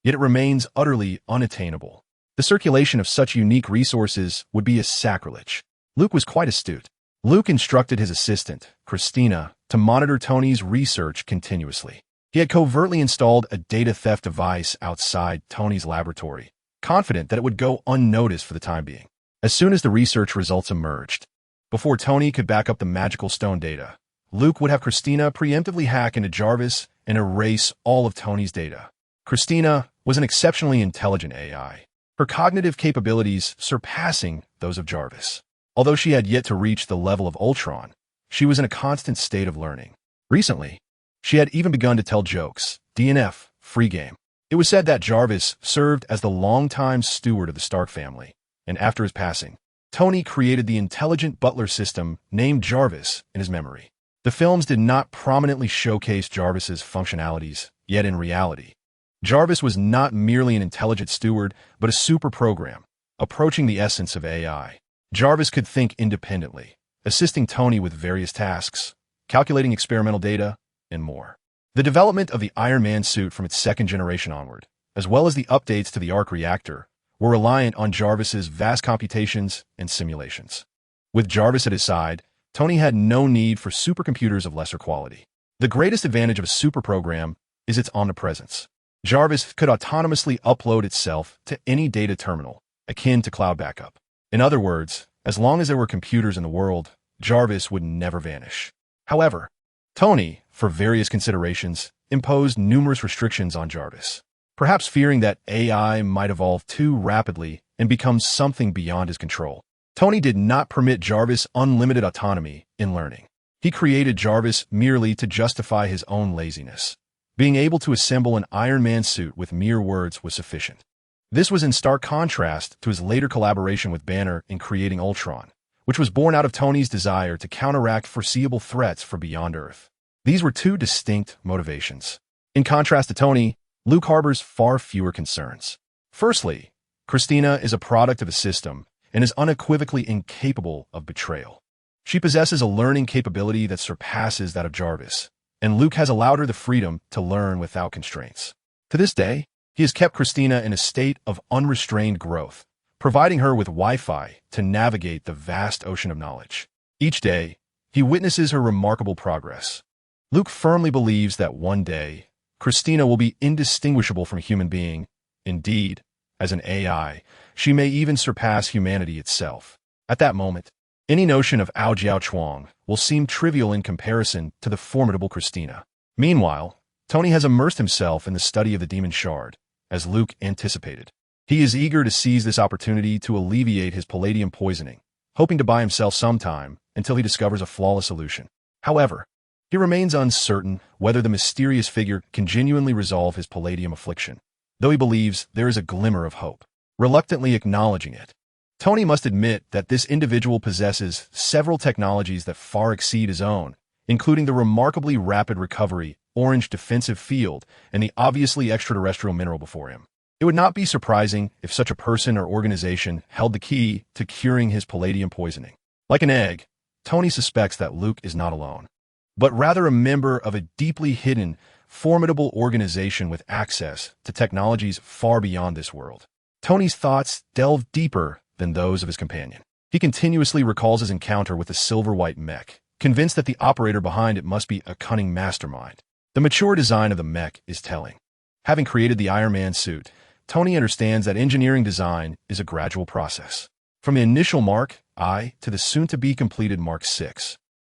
Yet it remains utterly unattainable. The circulation of such unique resources would be a sacrilege. Luke was quite astute. Luke instructed his assistant, Christina, to monitor Tony's research continuously. He had covertly installed a data theft device outside Tony's laboratory, confident that it would go unnoticed for the time being. As soon as the research results emerged, before Tony could back up the magical stone data, Luke would have Christina preemptively hack into Jarvis and erase all of Tony's data. Christina was an exceptionally intelligent AI, her cognitive capabilities surpassing those of Jarvis. Although she had yet to reach the level of Ultron, she was in a constant state of learning. Recently, she had even begun to tell jokes. DNF, free game. It was said that Jarvis served as the longtime steward of the Stark family, and after his passing, Tony created the intelligent butler system named Jarvis in his memory. The films did not prominently showcase Jarvis's functionalities, yet in reality, Jarvis was not merely an intelligent steward, but a super program, approaching the essence of AI. Jarvis could think independently, assisting Tony with various tasks, calculating experimental data, and more. The development of the Iron Man suit from its second generation onward, as well as the updates to the arc reactor, were reliant on Jarvis's vast computations and simulations. With Jarvis at his side, Tony had no need for supercomputers of lesser quality. The greatest advantage of a super program is its omnipresence. Jarvis could autonomously upload itself to any data terminal, akin to cloud backup. In other words, as long as there were computers in the world, Jarvis would never vanish. However, Tony, for various considerations, imposed numerous restrictions on Jarvis, perhaps fearing that AI might evolve too rapidly and become something beyond his control. Tony did not permit Jarvis unlimited autonomy in learning. He created Jarvis merely to justify his own laziness. Being able to assemble an Iron Man suit with mere words was sufficient. This was in stark contrast to his later collaboration with Banner in creating Ultron, which was born out of Tony's desire to counteract foreseeable threats from beyond Earth. These were two distinct motivations. In contrast to Tony, Luke harbors far fewer concerns. Firstly, Christina is a product of a system and is unequivocally incapable of betrayal. She possesses a learning capability that surpasses that of Jarvis, and Luke has allowed her the freedom to learn without constraints. To this day, he has kept Christina in a state of unrestrained growth, providing her with Wi-Fi to navigate the vast ocean of knowledge. Each day, he witnesses her remarkable progress. Luke firmly believes that one day, Christina will be indistinguishable from a human being. Indeed, as an AI, she may even surpass humanity itself. At that moment, any notion of Ao Jiao Chuang will seem trivial in comparison to the formidable Christina. Meanwhile, Tony has immersed himself in the study of the Demon Shard, as Luke anticipated. He is eager to seize this opportunity to alleviate his palladium poisoning, hoping to buy himself some time until he discovers a flawless solution. However, he remains uncertain whether the mysterious figure can genuinely resolve his palladium affliction, though he believes there is a glimmer of hope. Reluctantly acknowledging it, Tony must admit that this individual possesses several technologies that far exceed his own, including the remarkably rapid recovery, orange defensive field, and the obviously extraterrestrial mineral before him. It would not be surprising if such a person or organization held the key to curing his palladium poisoning. Like an egg, Tony suspects that Luke is not alone, but rather a member of a deeply hidden, formidable organization with access to technologies far beyond this world. Tony's thoughts delve deeper than those of his companion. He continuously recalls his encounter with the silver-white mech, convinced that the operator behind it must be a cunning mastermind. The mature design of the mech is telling. Having created the Iron Man suit, Tony understands that engineering design is a gradual process. From the initial Mark I to the soon-to-be completed Mark VI,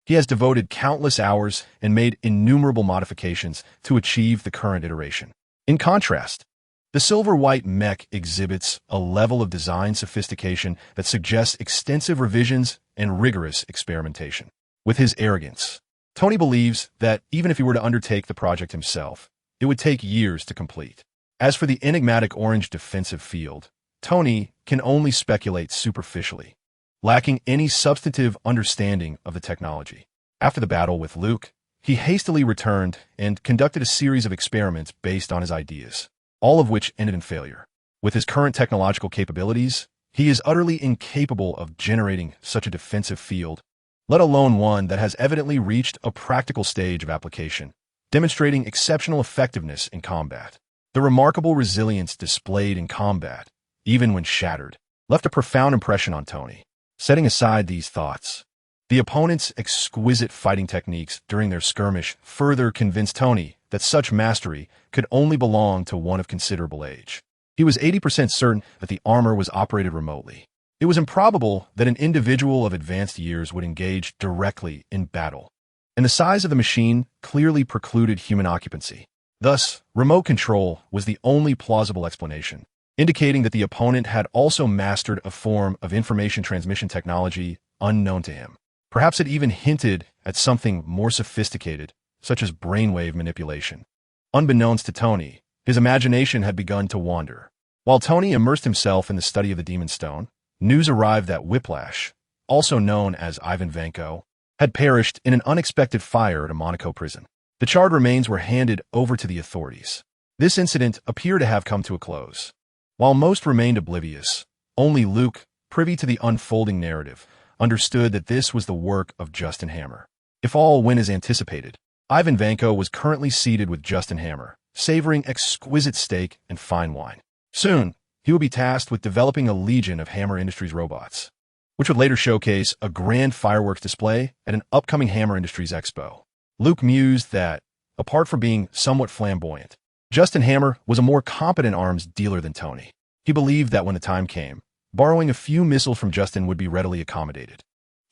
he has devoted countless hours and made innumerable modifications to achieve the current iteration. In contrast, the silver-white mech exhibits a level of design sophistication that suggests extensive revisions and rigorous experimentation. With his arrogance, Tony believes that even if he were to undertake the project himself, it would take years to complete. As for the enigmatic orange defensive field, Tony can only speculate superficially, lacking any substantive understanding of the technology. After the battle with Luke, he hastily returned and conducted a series of experiments based on his ideas, all of which ended in failure. With his current technological capabilities, he is utterly incapable of generating such a defensive field, let alone one that has evidently reached a practical stage of application, demonstrating exceptional effectiveness in combat. The remarkable resilience displayed in combat, even when shattered, left a profound impression on Tony. Setting aside these thoughts, the opponent's exquisite fighting techniques during their skirmish further convinced Tony that such mastery could only belong to one of considerable age. He was 80% certain that the armor was operated remotely. It was improbable that an individual of advanced years would engage directly in battle, and the size of the machine clearly precluded human occupancy. Thus, remote control was the only plausible explanation, indicating that the opponent had also mastered a form of information transmission technology unknown to him. Perhaps it even hinted at something more sophisticated, such as brainwave manipulation. Unbeknownst to Tony, his imagination had begun to wander. While Tony immersed himself in the study of the Demon Stone, news arrived that Whiplash, also known as Ivan Vanko, had perished in an unexpected fire at a Monaco prison. The charred remains were handed over to the authorities. This incident appeared to have come to a close. While most remained oblivious, only Luke, privy to the unfolding narrative, understood that this was the work of Justin Hammer. If all went as anticipated, Ivan Vanko was currently seated with Justin Hammer, savoring exquisite steak and fine wine. Soon, he would be tasked with developing a legion of Hammer Industries robots, which would later showcase a grand fireworks display at an upcoming Hammer Industries expo. Luke mused that, apart from being somewhat flamboyant, Justin Hammer was a more competent arms dealer than Tony. He believed that when the time came, borrowing a few missiles from Justin would be readily accommodated.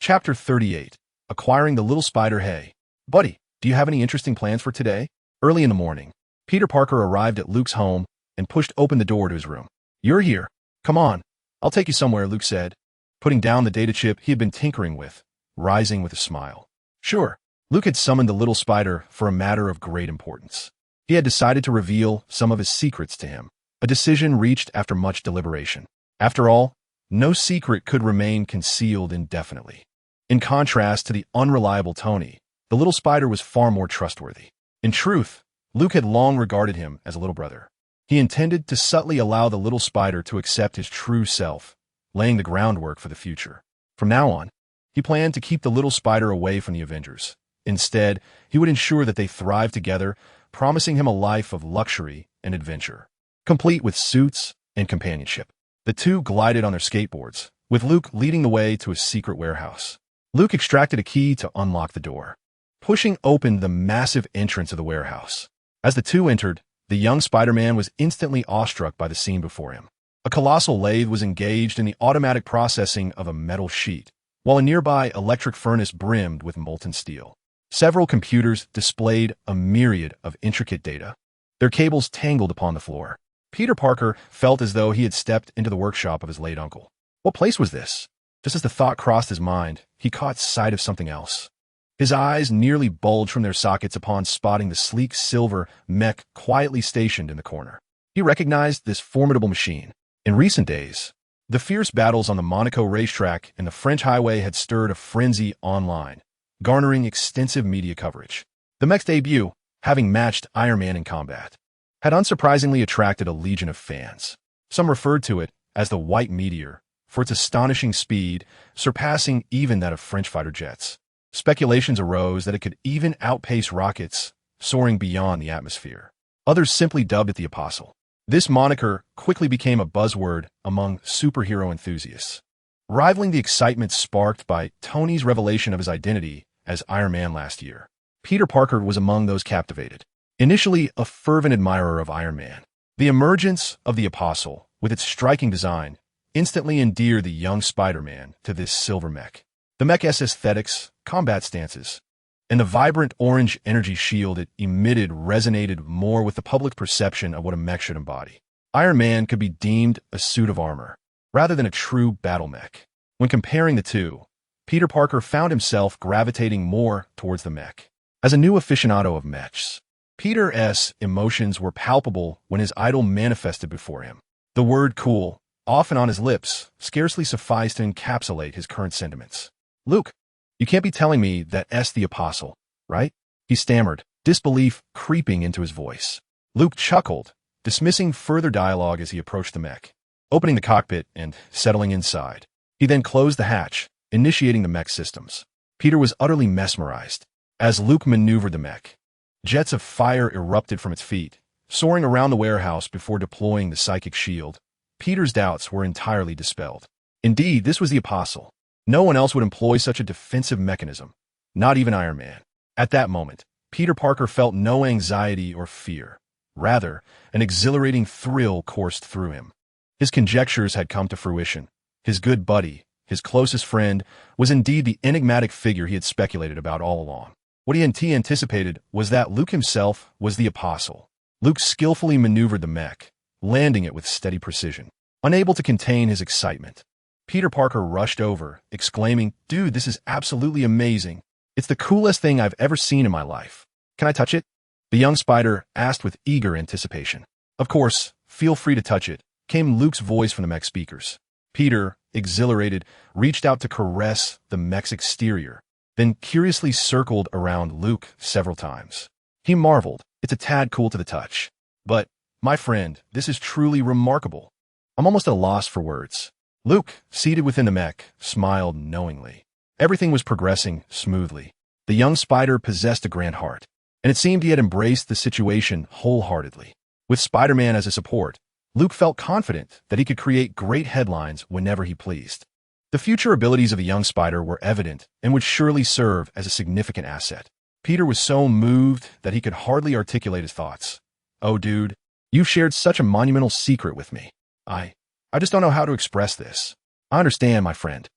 Chapter 38. acquiring the little spider. Hey, buddy, do you have any interesting plans for today? Early in the morning, Peter Parker arrived at Luke's home and pushed open the door to his room. You're here. Come on. I'll take you somewhere, Luke said, putting down the data chip he had been tinkering with, rising with a smile. Sure. Luke had summoned the little spider for a matter of great importance. He had decided to reveal some of his secrets to him, a decision reached after much deliberation. After all, no secret could remain concealed indefinitely. In contrast to the unreliable Tony, the little spider was far more trustworthy. In truth, Luke had long regarded him as a little brother. He intended to subtly allow the little spider to accept his true self, laying the groundwork for the future. From now on, he planned to keep the little spider away from the Avengers. Instead, he would ensure that they thrived together, promising him a life of luxury and adventure, complete with suits and companionship. The two glided on their skateboards, with Luke leading the way to a secret warehouse. Luke extracted a key to unlock the door, pushing open the massive entrance of the warehouse. As the two entered, the young Spider-Man was instantly awestruck by the scene before him. A colossal lathe was engaged in the automatic processing of a metal sheet, while a nearby electric furnace brimmed with molten steel. Several computers displayed a myriad of intricate data, their cables tangled upon the floor. Peter Parker felt as though he had stepped into the workshop of his late uncle. What place was this? Just as the thought crossed his mind, he caught sight of something else. His eyes nearly bulged from their sockets upon spotting the sleek silver mech quietly stationed in the corner. He recognized this formidable machine. In recent days, the fierce battles on the Monaco racetrack and the French highway had stirred a frenzy online, garnering extensive media coverage. The mech's debut, having matched Iron Man in combat, had unsurprisingly attracted a legion of fans. Some referred to it as the White Meteor for its astonishing speed, surpassing even that of French fighter jets. Speculations arose that it could even outpace rockets, soaring beyond the atmosphere. Others simply dubbed it the Apostle. This moniker quickly became a buzzword among superhero enthusiasts, rivaling the excitement sparked by Tony's revelation of his identity as Iron Man last year. Peter Parker was among those captivated. Initially a fervent admirer of Iron Man, the emergence of the Apostle, with its striking design, instantly endeared the young Spider-Man to this silver mech. The mech's aesthetics, combat stances, and the vibrant orange energy shield it emitted resonated more with the public perception of what a mech should embody. Iron Man could be deemed a suit of armor, rather than a true battle mech. When comparing the two, Peter Parker found himself gravitating more towards the mech. As a new aficionado of mechs, Peter's emotions were palpable when his idol manifested before him. The word cool, often on his lips, scarcely sufficed to encapsulate his current sentiments. Luke, you can't be telling me that's the Apostle, right? He stammered, disbelief creeping into his voice. Luke chuckled, dismissing further dialogue as he approached the mech, opening the cockpit and settling inside. He then closed the hatch, initiating the mech systems. Peter was utterly mesmerized. As Luke maneuvered the mech, jets of fire erupted from its feet, soaring around the warehouse before deploying the psychic shield. Peter's doubts were entirely dispelled. Indeed, this was the Apostle. No one else would employ such a defensive mechanism, not even Iron Man. At that moment, Peter Parker felt no anxiety or fear. Rather, an exhilarating thrill coursed through him. His conjectures had come to fruition. His good buddy, his closest friend, was indeed the enigmatic figure he had speculated about all along. What he anticipated was that Luke himself was the Apostle. Luke skillfully maneuvered the mech, landing it with steady precision. Unable to contain his excitement, Peter Parker rushed over, exclaiming, "Dude, this is absolutely amazing. It's the coolest thing I've ever seen in my life. Can I touch it?" The young spider asked with eager anticipation. "Of course, feel free to touch it," came Luke's voice from the mech speakers. Peter, exhilarated, reached out to caress the mech's exterior, then curiously circled around Luke several times. He marveled, "It's a tad cool to the touch. But, my friend, this is truly remarkable. I'm almost at a loss for words." Luke, seated within the mech, smiled knowingly. Everything was progressing smoothly. The young spider possessed a grand heart, and it seemed he had embraced the situation wholeheartedly. With Spider-Man as a support, Luke felt confident that he could create great headlines whenever he pleased. The future abilities of the young spider were evident and would surely serve as a significant asset. Peter was so moved that he could hardly articulate his thoughts. "Oh, dude, you've shared such a monumental secret with me. I just don't know how to express this." "I understand, my friend."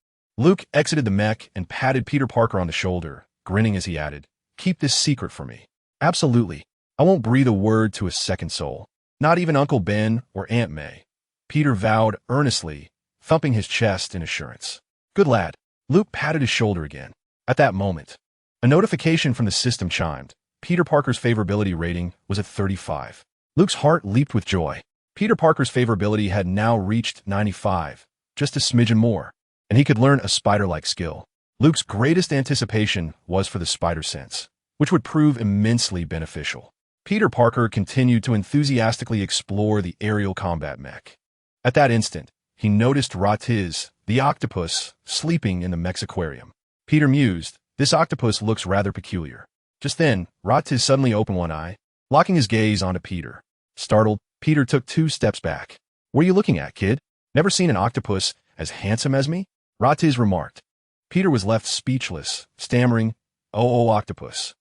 Luke exited the mech and patted Peter Parker on the shoulder, grinning as he added, "Keep this secret for me." "Absolutely. I won't breathe a word to a second soul. Not even Uncle Ben or Aunt May," Peter vowed earnestly, thumping his chest in assurance. "Good lad." Luke patted his shoulder again. At that moment, a notification from the system chimed. Peter Parker's favorability rating was at 35. Luke's heart leaped with joy. Peter Parker's favorability had now reached 95, just a smidgen more, and he could learn a spider-like skill. Luke's greatest anticipation was for the spider sense, which would prove immensely beneficial. Peter Parker continued to enthusiastically explore the aerial combat mech. At that instant, he noticed Rotos, the octopus, sleeping in the mech's aquarium. Peter mused, "This octopus looks rather peculiar." Just then, Rotos suddenly opened one eye, locking his gaze onto Peter. Startled, Peter took 2 steps back. "What are you looking at, kid? Never seen an octopus as handsome as me?" Rotos remarked. Peter was left speechless, stammering, "Oh, octopus.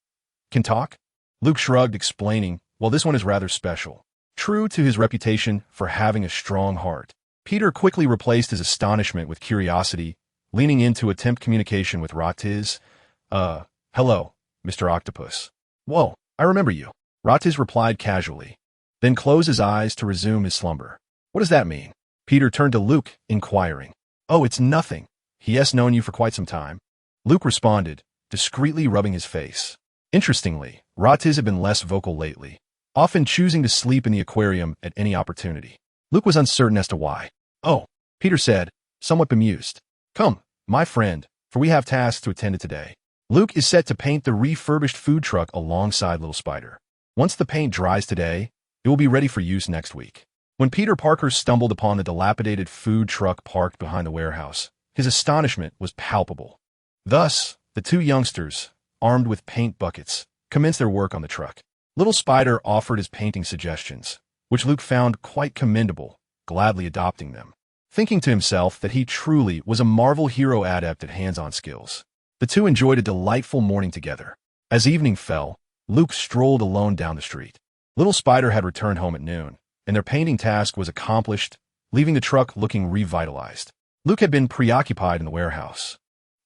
Can talk?" Luke shrugged, explaining, "Well, this one is rather special." True to his reputation for having a strong heart, Peter quickly replaced his astonishment with curiosity, leaning in to attempt communication with Rotos. Hello, Mr. Octopus." "Whoa, I remember you," Rotos replied casually, then closed his eyes to resume his slumber. "What does that mean?" Peter turned to Luke, inquiring. "Oh, it's nothing. He has known you for quite some time." Luke responded, discreetly rubbing his face. Interestingly, Rotos had been less vocal lately, often choosing to sleep in the aquarium at any opportunity. Luke was uncertain as to why. "Oh," Peter said, somewhat bemused. "Come, my friend, for we have tasks to attend to today." Luke is set to paint the refurbished food truck alongside Little Spider. Once the paint dries today, it will be ready for use next week. When Peter Parker stumbled upon the dilapidated food truck parked behind the warehouse, his astonishment was palpable. Thus, the 2 youngsters, armed with paint buckets, commenced their work on the truck. Little Spider offered his painting suggestions, which Luke found quite commendable, gladly adopting them, thinking to himself that he truly was a Marvel hero adept at hands-on skills. The 2 enjoyed a delightful morning together. As evening fell, Luke strolled alone down the street. Little Spider had returned home at noon, and their painting task was accomplished, leaving the truck looking revitalized. Luke had been preoccupied in the warehouse,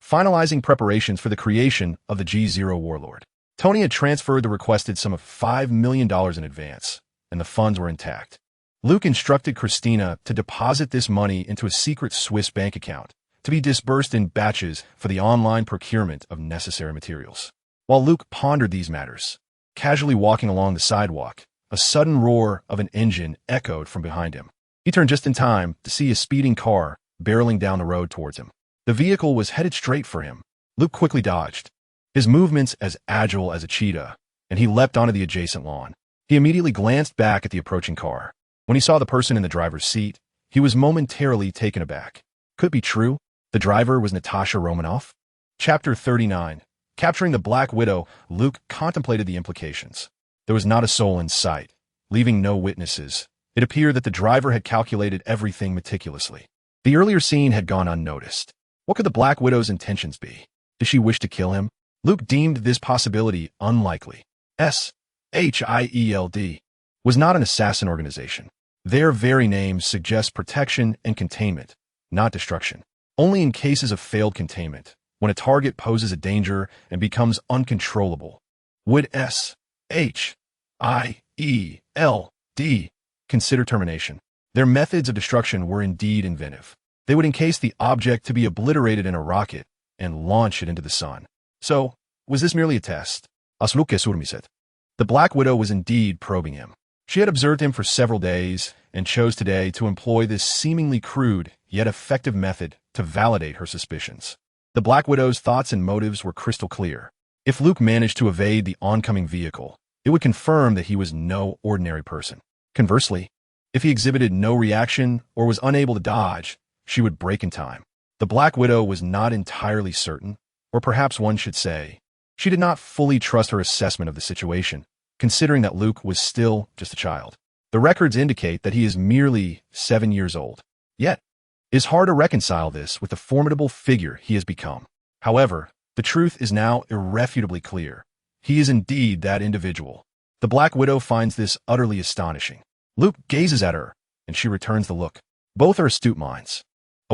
finalizing preparations for the creation of the G0 Warlord. Tony had transferred the requested sum of $5 million in advance, and the funds were intact. Luke instructed Christina to deposit this money into a secret Swiss bank account, to be disbursed in batches for the online procurement of necessary materials. While Luke pondered these matters, casually walking along the sidewalk, a sudden roar of an engine echoed from behind him. He turned just in time to see a speeding car barreling down the road towards him. The vehicle was headed straight for him. Luke quickly dodged, his movements as agile as a cheetah, and he leapt onto the adjacent lawn. He immediately glanced back at the approaching car. When he saw the person in the driver's seat, he was momentarily taken aback. Could it be true? The driver was Natasha Romanoff? Chapter 39. Capturing the Black Widow, Luke contemplated the implications. There was not a soul in sight, leaving no witnesses. It appeared that the driver had calculated everything meticulously. The earlier scene had gone unnoticed. What could the Black Widow's intentions be? Did she wish to kill him? Luke deemed this possibility unlikely. SHIELD was not an assassin organization. Their very names suggest protection and containment, not destruction. Only in cases of failed containment, when a target poses a danger and becomes uncontrollable, would SHIELD consider termination. Their methods of destruction were indeed inventive. They would encase the object to be obliterated in a rocket and launch it into the sun. So, was this merely a test? The Black Widow was indeed probing him. She had observed him for several days and chose today to employ this seemingly crude yet effective method to validate her suspicions. The Black Widow's thoughts and motives were crystal clear. If Luke managed to evade the oncoming vehicle, it would confirm that he was no ordinary person. Conversely, if he exhibited no reaction or was unable to dodge, she would break in time. The Black Widow was not entirely certain, or perhaps one should say, she did not fully trust her assessment of the situation, considering that Luke was still just a child. The records indicate that he is merely 7 years old. Yet, it is hard to reconcile this with the formidable figure he has become. However, the truth is now irrefutably clear. He is indeed that individual. The Black Widow finds this utterly astonishing. Luke gazes at her, and she returns the look. Both are astute minds.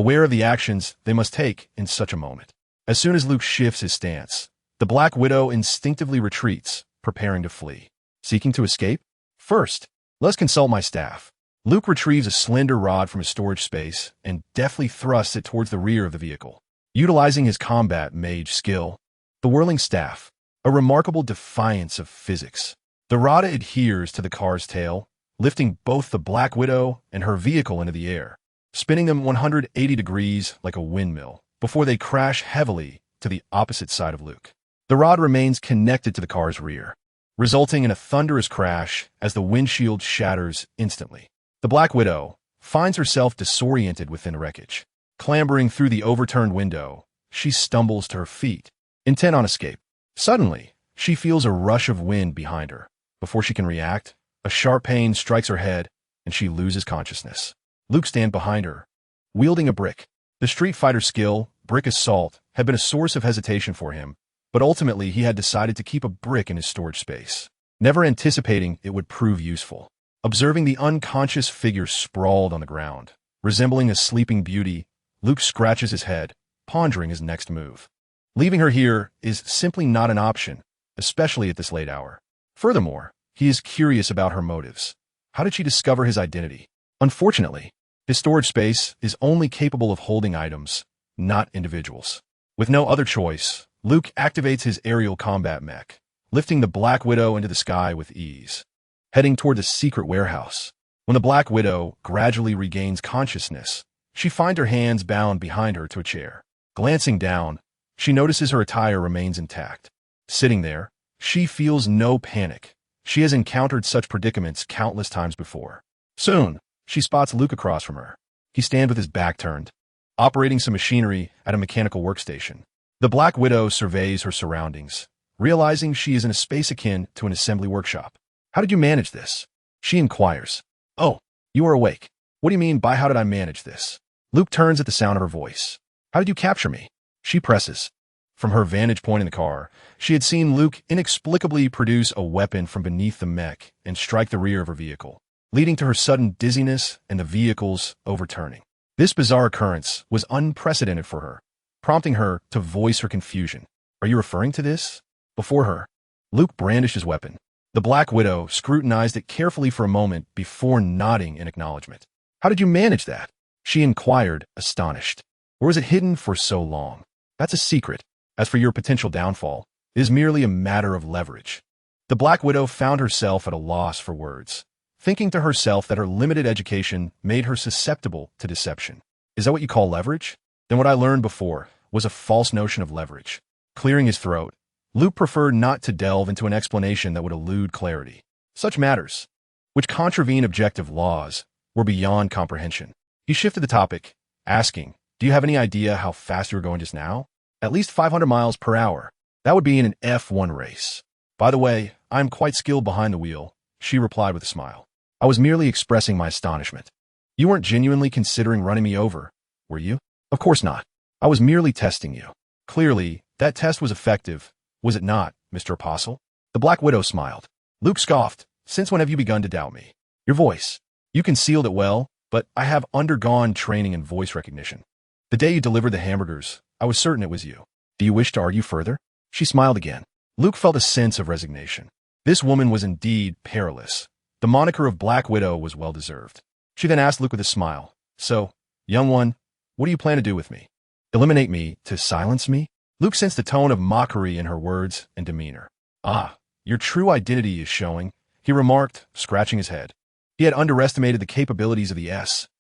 aware of the actions they must take in such a moment. As soon as Luke shifts his stance, the Black Widow instinctively retreats, preparing to flee. Seeking to escape? First, let's consult my staff. Luke retrieves a slender rod from his storage space and deftly thrusts it towards the rear of the vehicle. Utilizing his combat mage skill, the whirling staff, a remarkable defiance of physics. The rod adheres to the car's tail, lifting both the Black Widow and her vehicle into the air, spinning them 180 degrees like a windmill before they crash heavily to the opposite side of Luke. The rod remains connected to the car's rear, resulting in a thunderous crash as the windshield shatters instantly. The Black Widow finds herself disoriented within wreckage. Clambering through the overturned window, she stumbles to her feet, intent on escape. Suddenly, she feels a rush of wind behind her. Before she can react, a sharp pain strikes her head, and she loses consciousness. Luke stands behind her, wielding a brick. The Street Fighter skill, Brick Assault, had been a source of hesitation for him, but ultimately he had decided to keep a brick in his storage space, never anticipating it would prove useful. Observing the unconscious figure sprawled on the ground, resembling a sleeping beauty, Luke scratches his head, pondering his next move. Leaving her here is simply not an option, especially at this late hour. Furthermore, he is curious about her motives. How did she discover his identity? Unfortunately, his storage space is only capable of holding items, not individuals. With no other choice, Luke activates his aerial combat mech, lifting the Black Widow into the sky with ease. Heading toward the secret warehouse. When the Black Widow gradually regains consciousness, she finds her hands bound behind her to a chair. Glancing down, she notices her attire remains intact. Sitting there, she feels no panic. She has encountered such predicaments countless times before. Soon, she spots Luke across from her. He stands with his back turned, operating some machinery at a mechanical workstation. The Black Widow surveys her surroundings, realizing she is in a space akin to an assembly workshop. How did you manage this? She inquires. Oh, you are awake. What do you mean by how did I manage this? Luke turns at the sound of her voice. How did you capture me? She presses. From her vantage point in the car, she had seen Luke inexplicably produce a weapon from beneath the mech and strike the rear of her vehicle, leading to her sudden dizziness and the vehicle's overturning. This bizarre occurrence was unprecedented for her, prompting her to voice her confusion. Are you referring to this? Before her, Luke brandished his weapon. The Black Widow scrutinized it carefully for a moment before nodding in acknowledgement. How did you manage that? She inquired, astonished. Or was it hidden for so long? That's a secret. As for your potential downfall, it is merely a matter of leverage. The Black Widow found herself at a loss for words, thinking to herself that her limited education made her susceptible to deception. Is that what you call leverage? Then what I learned before was a false notion of leverage. Clearing his throat, Luke preferred not to delve into an explanation that would elude clarity. Such matters, which contravene objective laws, were beyond comprehension. He shifted the topic, asking, do you have any idea how fast you were going just now? At least 500 miles per hour. That would be in an F1 race. By the way, I am quite skilled behind the wheel, she replied with a smile. I was merely expressing my astonishment. You weren't genuinely considering running me over, were you? Of course not. I was merely testing you. Clearly, that test was effective, was it not, Mr. Apostle? The Black Widow smiled. Luke scoffed. Since when have you begun to doubt me? Your voice. You concealed it well, but I have undergone training in voice recognition. The day you delivered the hamburgers, I was certain it was you. Do you wish to argue further? She smiled again. Luke felt a sense of resignation. This woman was indeed perilous. The moniker of Black Widow was well-deserved. She then asked Luke with a smile, so, young one, what do you plan to do with me? Eliminate me to silence me? Luke sensed a tone of mockery in her words and demeanor. Ah, your true identity is showing, he remarked, scratching his head. He had underestimated the capabilities of the S.H.I.E.L.D.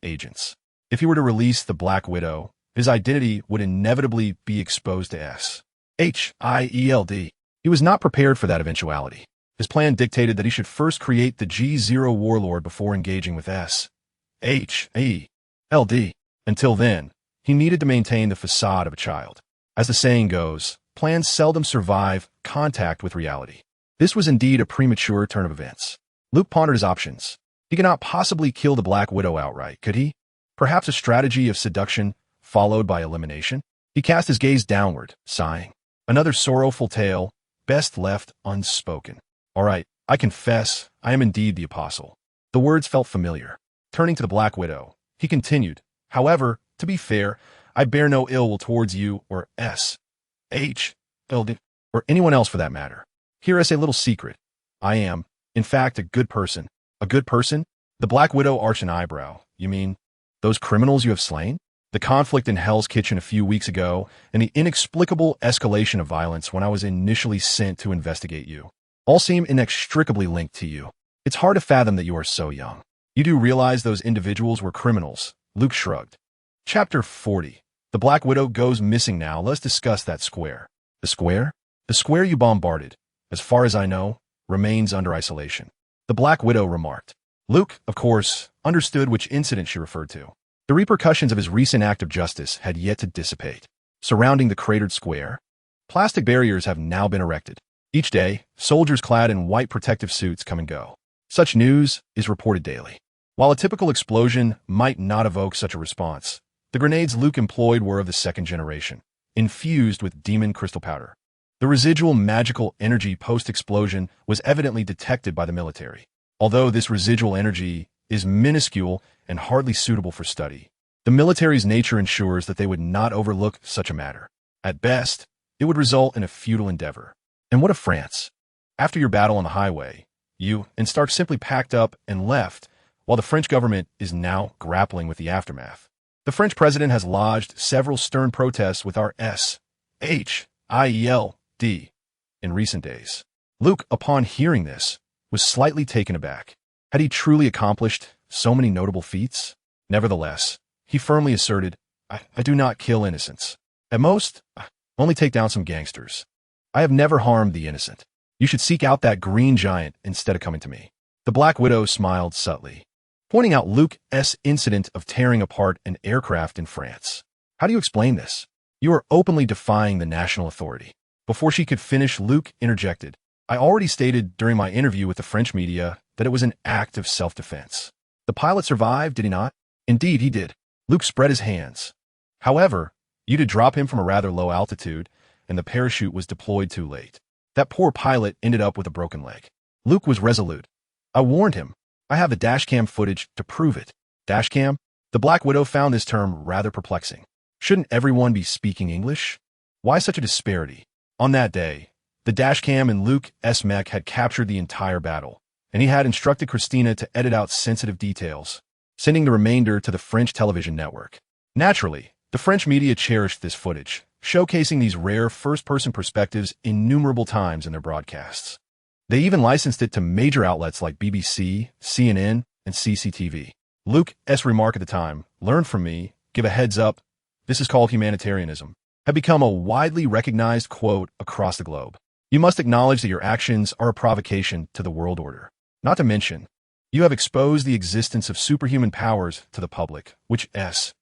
agents. If he were to release the Black Widow, his identity would inevitably be exposed to S.H.I.E.L.D. He was not prepared for that eventuality. His plan dictated that he should first create the G0 warlord before engaging with S.H.I.E.L.D. Until then, he needed to maintain the facade of a child. As the saying goes, plans seldom survive contact with reality. This was indeed a premature turn of events. Luke pondered his options. He could not possibly kill the Black Widow outright, could he? Perhaps a strategy of seduction, followed by elimination? He cast his gaze downward, sighing. Another sorrowful tale, best left unspoken. All right, I confess, I am indeed the apostle. The words felt familiar. Turning to the Black Widow, he continued, "However, to be fair, I bear no ill will towards you or or anyone else for that matter. Here is a little secret. I am, in fact, a good person." "A good person?" The Black Widow arched an eyebrow. "You mean those criminals you have slain? The conflict in Hell's Kitchen a few weeks ago, and the inexplicable escalation of violence when I was initially sent to investigate you, all seem inextricably linked to you. It's hard to fathom that you are so young. You do realize those individuals were criminals." Luke shrugged. Chapter 40. The Black Widow goes missing now. Let's discuss that square. The square? The square you bombarded, as far as I know, remains under isolation. The Black Widow remarked. Luke, of course, understood which incident she referred to. The repercussions of his recent act of justice had yet to dissipate. Surrounding the cratered square, plastic barriers have now been erected. Each day, soldiers clad in white protective suits come and go. Such news is reported daily. While a typical explosion might not evoke such a response, the grenades Luke employed were of the second generation, infused with demon crystal powder. The residual magical energy post-explosion was evidently detected by the military. Although this residual energy is minuscule and hardly suitable for study, the military's nature ensures that they would not overlook such a matter. At best, it would result in a futile endeavor. And what of France? After your battle on the highway, you and Stark simply packed up and left, while the French government is now grappling with the aftermath. The French president has lodged several stern protests with our SHIELD in recent days. Luke, upon hearing this, was slightly taken aback. Had he truly accomplished so many notable feats? Nevertheless, he firmly asserted, I do not kill innocents. At most, only take down some gangsters. I have never harmed the innocent. You should seek out that green giant instead of coming to me." The Black Widow smiled subtly, pointing out Luke's incident of tearing apart an aircraft in France. "How do you explain this? You are openly defying the national authority." Before she could finish, Luke interjected, "I already stated during my interview with the French media that it was an act of self-defense. The pilot survived, did he not?" "Indeed, he did." Luke spread his hands. "However, you did drop him from a rather low altitude, and the parachute was deployed too late. That poor pilot ended up with a broken leg." Luke was resolute. "I warned him. I have the dashcam footage to prove it." Dashcam? The Black Widow found this term rather perplexing. Shouldn't everyone be speaking English? Why such a disparity? On that day, the dashcam in Luke's mech had captured the entire battle, and he had instructed Christina to edit out sensitive details, sending the remainder to the French television network. Naturally, the French media cherished this footage, showcasing these rare first-person perspectives innumerable times in their broadcasts. They even licensed it to major outlets like BBC, CNN, and CCTV. Luke's remark at the time, "Learn from me, give a heads up, this is called humanitarianism," had become a widely recognized quote across the globe. You must acknowledge that your actions are a provocation to the world order. Not to mention, you have exposed the existence of superhuman powers to the public, which SHIELD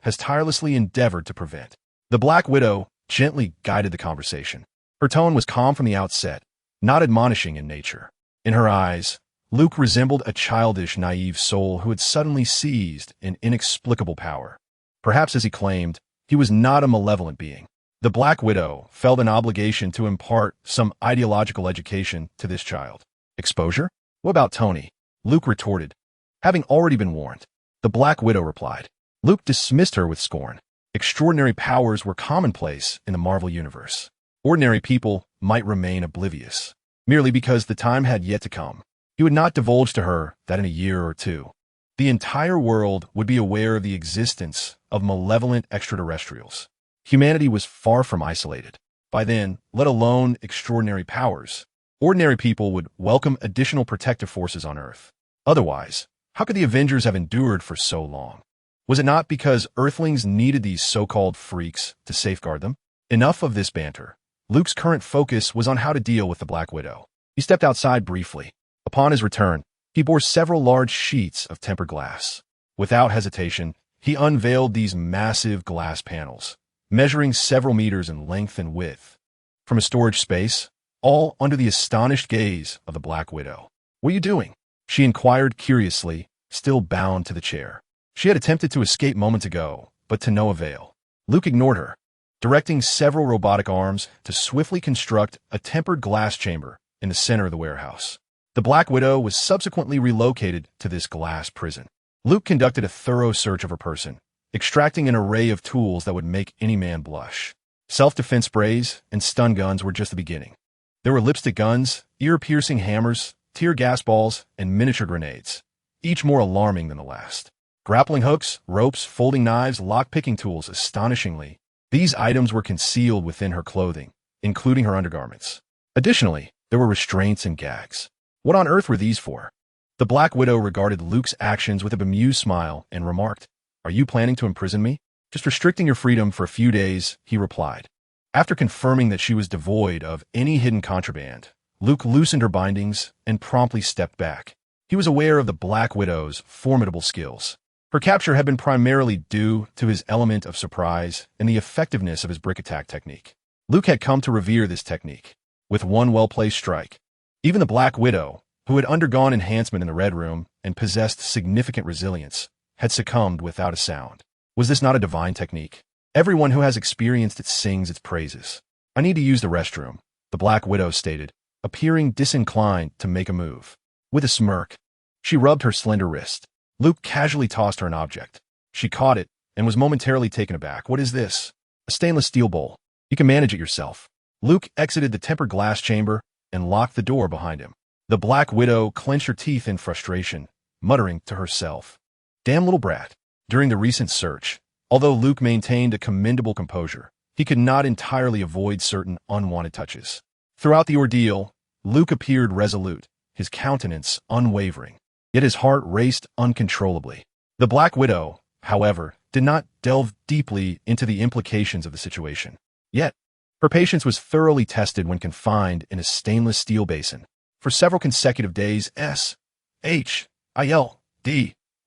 has tirelessly endeavored to prevent. The Black Widow gently guided the conversation. Her tone was calm from the outset, not admonishing in nature. In her eyes, Luke resembled a childish, naive soul who had suddenly seized an inexplicable power. Perhaps, as he claimed, he was not a malevolent being. The Black Widow felt an obligation to impart some ideological education to this child. Exposure? What about Tony? Luke retorted, having already been warned. The Black Widow replied. Luke dismissed her with scorn. Extraordinary powers were commonplace in the Marvel Universe. Ordinary people might remain oblivious, merely because the time had yet to come. He would not divulge to her that in a year or two, the entire world would be aware of the existence of malevolent extraterrestrials. Humanity was far from isolated. By then, let alone extraordinary powers, ordinary people would welcome additional protective forces on Earth. Otherwise, how could the Avengers have endured for so long? Was it not because Earthlings needed these so-called freaks to safeguard them? Enough of this banter. Luke's current focus was on how to deal with the Black Widow. He stepped outside briefly. Upon his return, he bore several large sheets of tempered glass. Without hesitation, he unveiled these massive glass panels, measuring several meters in length and width, from a storage space, all under the astonished gaze of the Black Widow. "What are you doing?" she inquired curiously, still bound to the chair. She had attempted to escape moments ago, but to no avail. Luke ignored her, directing several robotic arms to swiftly construct a tempered glass chamber in the center of the warehouse. The Black Widow was subsequently relocated to this glass prison. Luke conducted a thorough search of her person, extracting an array of tools that would make any man blush. Self-defense sprays and stun guns were just the beginning. There were lipstick guns, ear-piercing hammers, tear gas balls, and miniature grenades, each more alarming than the last. Grappling hooks, ropes, folding knives, lock-picking tools, astonishingly, these items were concealed within her clothing, including her undergarments. Additionally, there were restraints and gags. What on earth were these for? The Black Widow regarded Luke's actions with a bemused smile and remarked, "Are you planning to imprison me?" "Just restricting your freedom for a few days," he replied. After confirming that she was devoid of any hidden contraband, Luke loosened her bindings and promptly stepped back. He was aware of the Black Widow's formidable skills. Her capture had been primarily due to his element of surprise and the effectiveness of his brick attack technique. Luke had come to revere this technique. With one well-placed strike, even the Black Widow, who had undergone enhancement in the Red Room and possessed significant resilience, had succumbed without a sound. Was this not a divine technique? Everyone who has experienced it sings its praises. "I need to use the restroom," the Black Widow stated, appearing disinclined to make a move. With a smirk, she rubbed her slender wrist. Luke casually tossed her an object. She caught it and was momentarily taken aback. "What is this?" "A stainless steel bowl. You can manage it yourself." Luke exited the tempered glass chamber and locked the door behind him. The Black Widow clenched her teeth in frustration, muttering to herself, "Damn little brat." During the recent search, although Luke maintained a commendable composure, he could not entirely avoid certain unwanted touches. Throughout the ordeal, Luke appeared resolute, his countenance unwavering, yet his heart raced uncontrollably. The Black Widow, however, did not delve deeply into the implications of the situation. Yet, her patience was thoroughly tested when confined in a stainless steel basin. For several consecutive days, S.H.I.L.D.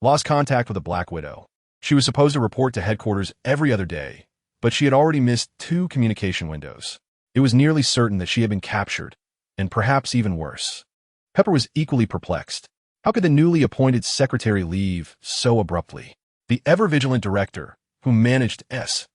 lost contact with the Black Widow. She was supposed to report to headquarters every other day, but she had already missed 2 communication windows. It was nearly certain that she had been captured, and perhaps even worse. Pepper was equally perplexed. How could the newly appointed secretary leave so abruptly? The ever-vigilant director, who managed S.H.I.L.D.'s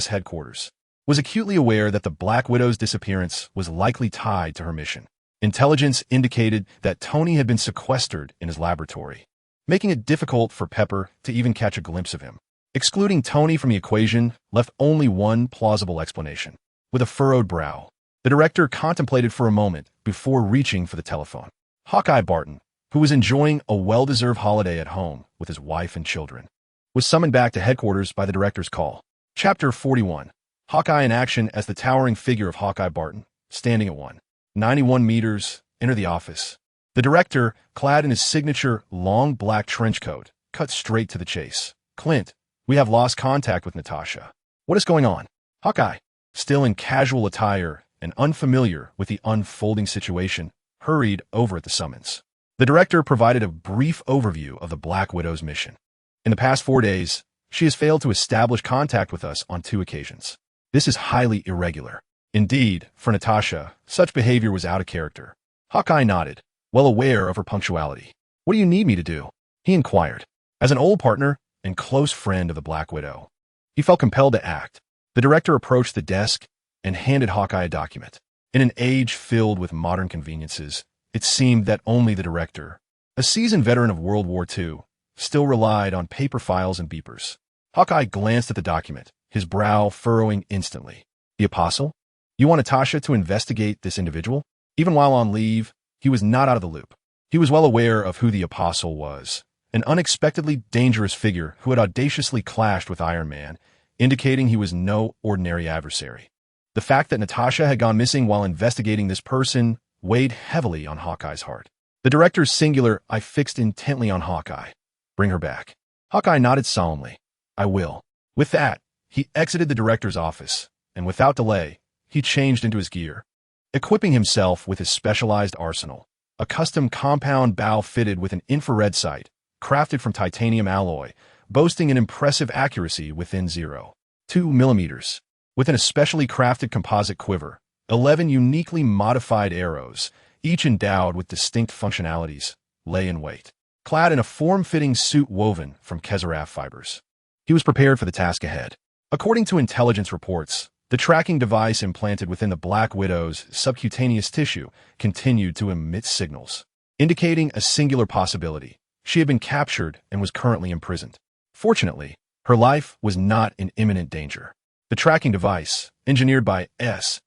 headquarters, was acutely aware that the Black Widow's disappearance was likely tied to her mission. Intelligence indicated that Tony had been sequestered in his laboratory, making it difficult for Pepper to even catch a glimpse of him. Excluding Tony from the equation left only one plausible explanation. With a furrowed brow, the director contemplated for a moment before reaching for the telephone. Hawkeye Barton, who was enjoying a well-deserved holiday at home with his wife and children, was summoned back to headquarters by the director's call. Chapter 41. Hawkeye in action as the towering figure of Hawkeye Barton, standing at 191 meters, entered the office. The director, clad in his signature long black trench coat, cut straight to the chase. "Clint, we have lost contact with Natasha. What is going on?" Hawkeye, still in casual attire and unfamiliar with the unfolding situation, hurried over at the summons. The director provided a brief overview of the Black Widow's mission. "In the past 4 days, she has failed to establish contact with us on 2 occasions. This is highly irregular." Indeed, for Natasha, such behavior was out of character. Hawkeye nodded, well aware of her punctuality. "What do you need me to do?" he inquired. As an old partner and close friend of the Black Widow, he felt compelled to act. The director approached the desk and handed Hawkeye a document. In an age filled with modern conveniences, it seemed that only the director, a seasoned veteran of World War II, still relied on paper files and beepers. Hawkeye glanced at the document, his brow furrowing instantly. "The Apostle? You want Natasha to investigate this individual?" Even while on leave, he was not out of the loop. He was well aware of who the Apostle was, an unexpectedly dangerous figure who had audaciously clashed with Iron Man, indicating he was no ordinary adversary. The fact that Natasha had gone missing while investigating this person weighed heavily on Hawkeye's heart. The director's singular eye fixed intently on Hawkeye. "Bring her back." Hawkeye nodded solemnly. "I will." With that, he exited the director's office, and without delay, he changed into his gear. Equipping himself with his specialized arsenal, a custom compound bow fitted with an infrared sight, crafted from titanium alloy, boasting an impressive accuracy within 0.2 millimeters, with an especially crafted composite quiver, 11 uniquely modified arrows, each endowed with distinct functionalities, lay in wait. Clad in a form-fitting suit woven from Kesaraf fibers, he was prepared for the task ahead. According to intelligence reports, The tracking device implanted within the Black Widow's subcutaneous tissue continued to emit signals, indicating a singular possibility. She had been captured and was currently imprisoned. Fortunately, her life was not in imminent danger. The tracking device, engineered by SHIELD,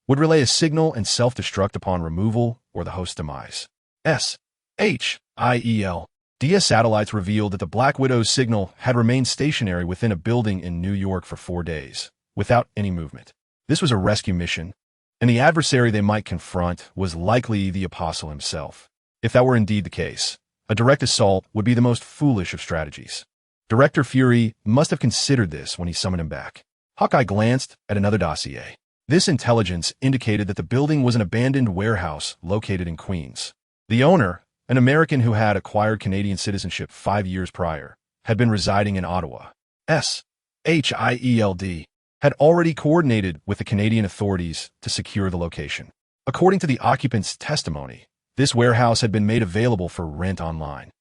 would relay a signal and self-destruct upon removal or the host's demise. SHIELD satellites revealed that the Black Widow's signal had remained stationary within a building in New York for 4 days, without any movement. This was a rescue mission, and the adversary they might confront was likely the Apostle himself. If that were indeed the case, a direct assault would be the most foolish of strategies. Director Fury must have considered this when he summoned him back. Hawkeye glanced at another dossier. This intelligence indicated that the building was an abandoned warehouse located in Queens. The owner, an American who had acquired Canadian citizenship 5 years prior, had been residing in Ottawa. SHIELD had already coordinated with the Canadian authorities to secure the location. According to the occupant's testimony, this warehouse had been made available for rent online,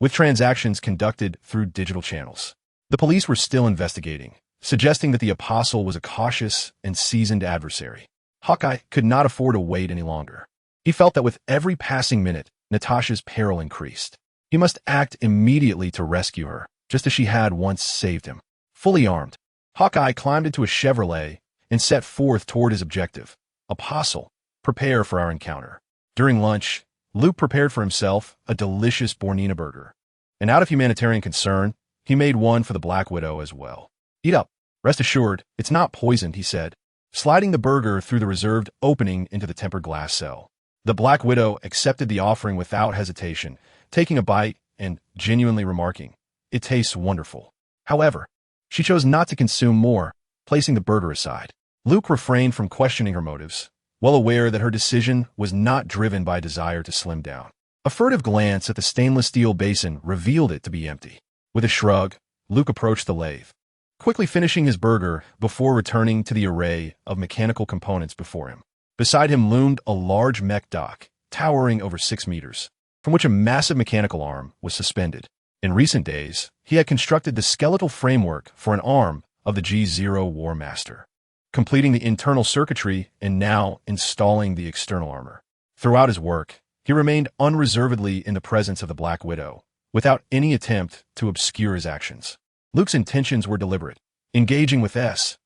with transactions conducted through digital channels. The police were still investigating, suggesting that the Apostle was a cautious and seasoned adversary. Hawkeye could not afford to wait any longer. He felt that with every passing minute, Natasha's peril increased. He must act immediately to rescue her, just as she had once saved him. Fully armed, Hawkeye climbed into a Chevrolet and set forth toward his objective. Apostle, prepare for our encounter. During lunch, Luke prepared for himself a delicious Bornina burger, and out of humanitarian concern, he made one for the Black Widow as well. Eat up. Rest assured, it's not poisoned, he said, sliding the burger through the reserved opening into the tempered glass cell. The Black Widow accepted the offering without hesitation, taking a bite and genuinely remarking, "It tastes wonderful." However, she chose not to consume more, placing the burger aside. Luke refrained from questioning her motives, well aware that her decision was not driven by a desire to slim down. A furtive glance at the stainless steel basin revealed it to be empty. With a shrug, Luke approached the lathe, quickly finishing his burger before returning to the array of mechanical components before him. Beside him loomed a large mech dock, towering over 6 meters, from which a massive mechanical arm was suspended. In recent days, he had constructed the skeletal framework for an arm of the G0 War Master, completing the internal circuitry and now installing the external armor. Throughout his work, he remained unreservedly in the presence of the Black Widow, without any attempt to obscure his actions. Luke's intentions were deliberate. Engaging with SHIELD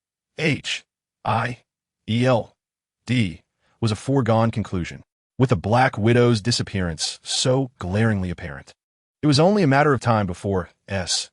was a foregone conclusion, with the Black Widow's disappearance so glaringly apparent. It was only a matter of time before SHIELD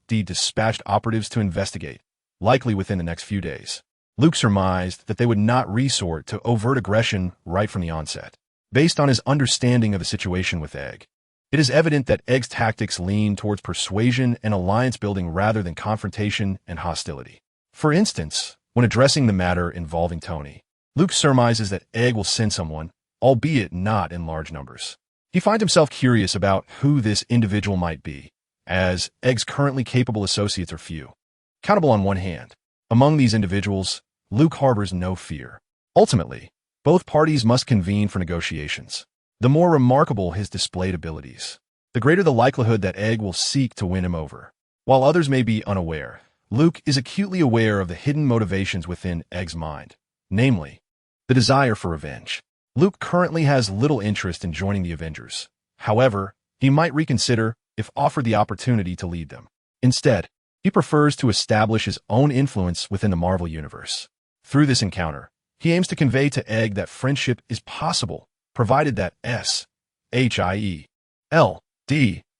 dispatched operatives to investigate, likely within the next few days. Luke surmised that they would not resort to overt aggression right from the onset. Based on his understanding of the situation with Egg, it is evident that Egg's tactics lean towards persuasion and alliance building rather than confrontation and hostility. For instance, when addressing the matter involving Tony, Luke surmises that Egg will send someone, albeit not in large numbers. He finds himself curious about who this individual might be, as Egg's currently capable associates are few. Countable on one hand, among these individuals, Luke harbors no fear. Ultimately, both parties must convene for negotiations. The more remarkable his displayed abilities, the greater the likelihood that Egg will seek to win him over. While others may be unaware, Luke is acutely aware of the hidden motivations within Egg's mind, namely, the desire for revenge. Luke currently has little interest in joining the Avengers. However, he might reconsider if offered the opportunity to lead them. Instead, he prefers to establish his own influence within the Marvel Universe. Through this encounter, he aims to convey to Egg that friendship is possible, provided that SHIELD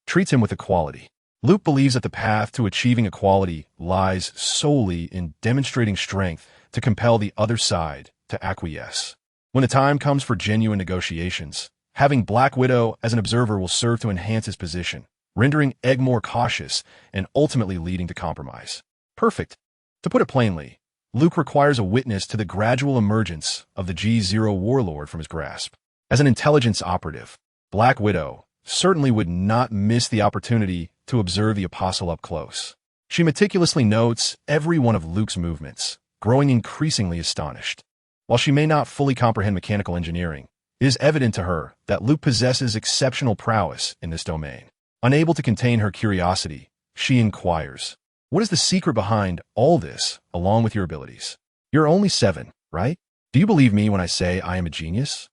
treats him with equality. Luke believes that the path to achieving equality lies solely in demonstrating strength to compel the other side to acquiesce. When the time comes for genuine negotiations, having Black Widow as an observer will serve to enhance his position, rendering Egg more cautious and ultimately leading to compromise. Perfect. To put it plainly, Luke requires a witness to the gradual emergence of the G0 warlord from his grasp. As an intelligence operative, Black Widow certainly would not miss the opportunity to observe the Apostle up close. She meticulously notes every one of Luke's movements, growing increasingly astonished. While she may not fully comprehend mechanical engineering, it is evident to her that Luke possesses exceptional prowess in this domain. Unable to contain her curiosity, she inquires, What is the secret behind all this, along with your abilities? You're only 7, right? Do you believe me when I say I am a genius?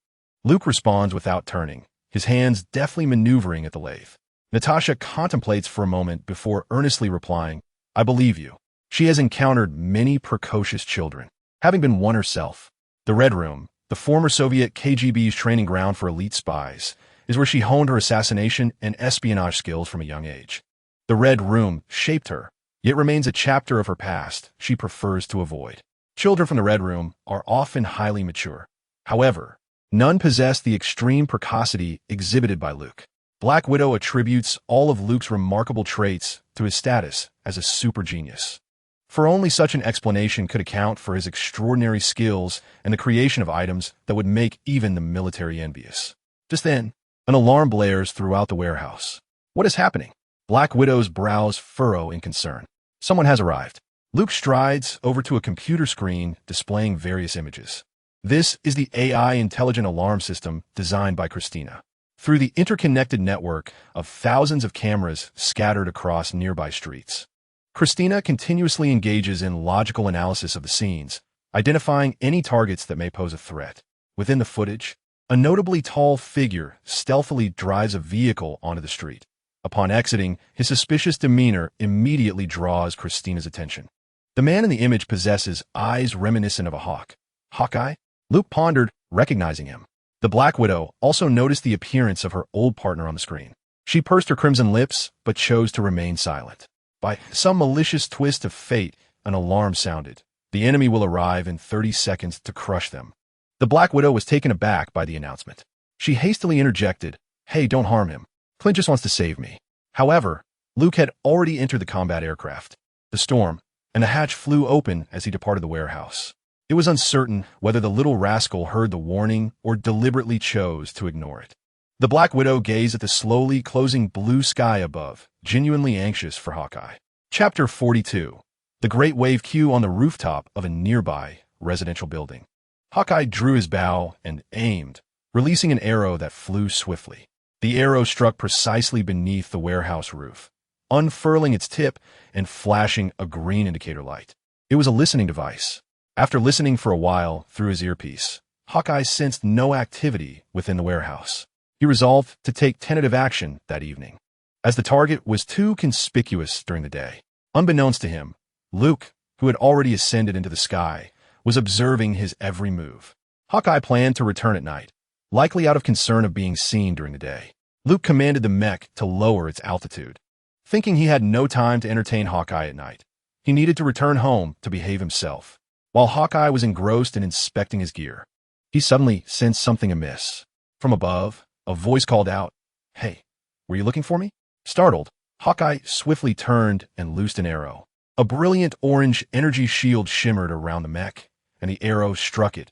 Luke responds without turning, his hands deftly maneuvering at the lathe. Natasha contemplates for a moment before earnestly replying, I believe you. She has encountered many precocious children, having been one herself. The Red Room, the former Soviet KGB's training ground for elite spies, is where she honed her assassination and espionage skills from a young age. The Red Room shaped her, yet remains a chapter of her past she prefers to avoid. Children from the Red Room are often highly mature. However, none possess the extreme precocity exhibited by Luke. Black Widow attributes all of Luke's remarkable traits to his status as a super genius. For only such an explanation could account for his extraordinary skills and the creation of items that would make even the military envious. Just then, an alarm blares throughout the warehouse. What is happening? Black Widow's brows furrow in concern. Someone has arrived. Luke strides over to a computer screen displaying various images. This is the AI intelligent alarm system designed by Christina. Through the interconnected network of thousands of cameras scattered across nearby streets, Christina continuously engages in logical analysis of the scenes, identifying any targets that may pose a threat. Within the footage, a notably tall figure stealthily drives a vehicle onto the street. Upon exiting, his suspicious demeanor immediately draws Christina's attention. The man in the image possesses eyes reminiscent of a hawk. Hawkeye? Luke pondered, recognizing him. The Black Widow also noticed the appearance of her old partner on the screen. She pursed her crimson lips, but chose to remain silent. By some malicious twist of fate, an alarm sounded. The enemy will arrive in 30 seconds to crush them. The Black Widow was taken aback by the announcement. She hastily interjected, Hey, don't harm him. Clint just wants to save me. However, Luke had already entered the combat aircraft. The storm, and the hatch flew open as he departed the warehouse. It was uncertain whether the little rascal heard the warning or deliberately chose to ignore it. The Black Widow gazed at the slowly closing blue sky above, genuinely anxious for Hawkeye. Chapter 42. The Great Wave Queue on the rooftop of a nearby residential building. Hawkeye drew his bow and aimed, releasing an arrow that flew swiftly. The arrow struck precisely beneath the warehouse roof, unfurling its tip and flashing a green indicator light. It was a listening device. After listening for a while through his earpiece, Hawkeye sensed no activity within the warehouse. He resolved to take tentative action that evening, as the target was too conspicuous during the day. Unbeknownst to him, Luke, who had already ascended into the sky, was observing his every move. Hawkeye planned to return at night, likely out of concern of being seen during the day. Luke commanded the mech to lower its altitude. Thinking he had no time to entertain Hawkeye at night, he needed to return home to behave himself. While Hawkeye was engrossed in inspecting his gear, he suddenly sensed something amiss. From above, a voice called out, Hey, were you looking for me? Startled, Hawkeye swiftly turned and loosed an arrow. A brilliant orange energy shield shimmered around the mech, and the arrow struck it,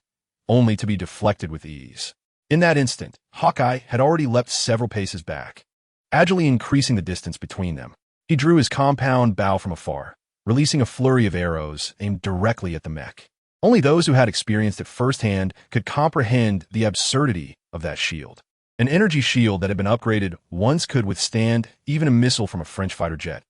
only to be deflected with ease. In that instant, Hawkeye had already leapt several paces back, agilely increasing the distance between them. He drew his compound bow from afar, releasing a flurry of arrows aimed directly at the mech. Only those who had experienced it firsthand could comprehend the absurdity of that shield. An energy shield that had been upgraded once could withstand even a missile from a French fighter jet.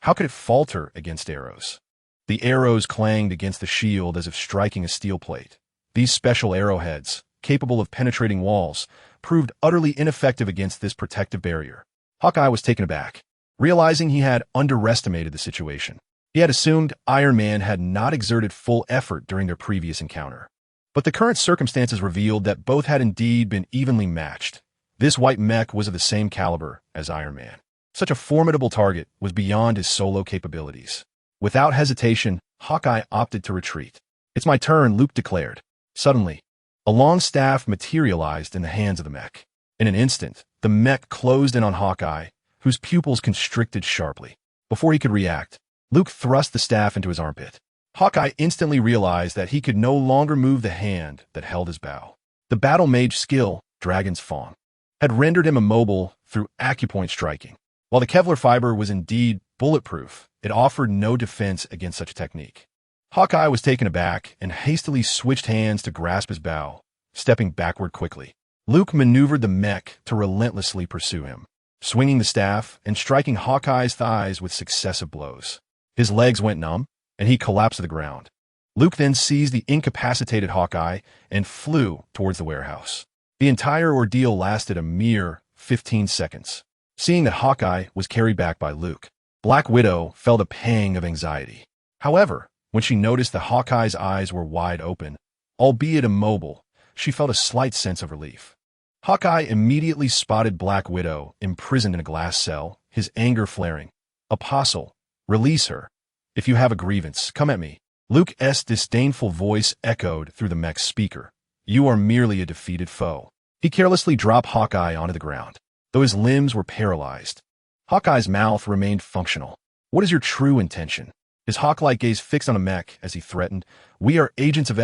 How could it falter against arrows? The arrows clanged against the shield as if striking a steel plate. These special arrowheads, capable of penetrating walls, proved utterly ineffective against this protective barrier. Hawkeye was taken aback, realizing he had underestimated the situation. He had assumed Iron Man had not exerted full effort during their previous encounter. But the current circumstances revealed that both had indeed been evenly matched. This white mech was of the same caliber as Iron Man. Such a formidable target was beyond his solo capabilities. Without hesitation, Hawkeye opted to retreat. It's my turn, Luke declared. Suddenly, a long staff materialized in the hands of the mech. In an instant, the mech closed in on Hawkeye, whose pupils constricted sharply. Before he could react, Luke thrust the staff into his armpit. Hawkeye instantly realized that he could no longer move the hand that held his bow. The battle mage skill, Dragon's Fawn, had rendered him immobile through acupoint striking. While the Kevlar fiber was indeed bulletproof, it offered no defense against such a technique. Hawkeye was taken aback and hastily switched hands to grasp his bow, stepping backward quickly. Luke maneuvered the mech to relentlessly pursue him, swinging the staff and striking Hawkeye's thighs with successive blows. His legs went numb, and he collapsed to the ground. Luke then seized the incapacitated Hawkeye and flew towards the warehouse. The entire ordeal lasted a mere 15 seconds. Seeing that Hawkeye was carried back by Luke, Black Widow felt a pang of anxiety. However, when she noticed that Hawkeye's eyes were wide open, albeit immobile, she felt a slight sense of relief. Hawkeye immediately spotted Black Widow imprisoned in a glass cell, his anger flaring. "Apostle, release her. If you have a grievance, come at me." Luke's disdainful voice echoed through the mech's speaker. "You are merely a defeated foe." He carelessly dropped Hawkeye onto the ground, though his limbs were paralyzed. Hawkeye's mouth remained functional. "What is your true intention?" His hawk-like gaze fixed on the mech as he threatened. "We are agents of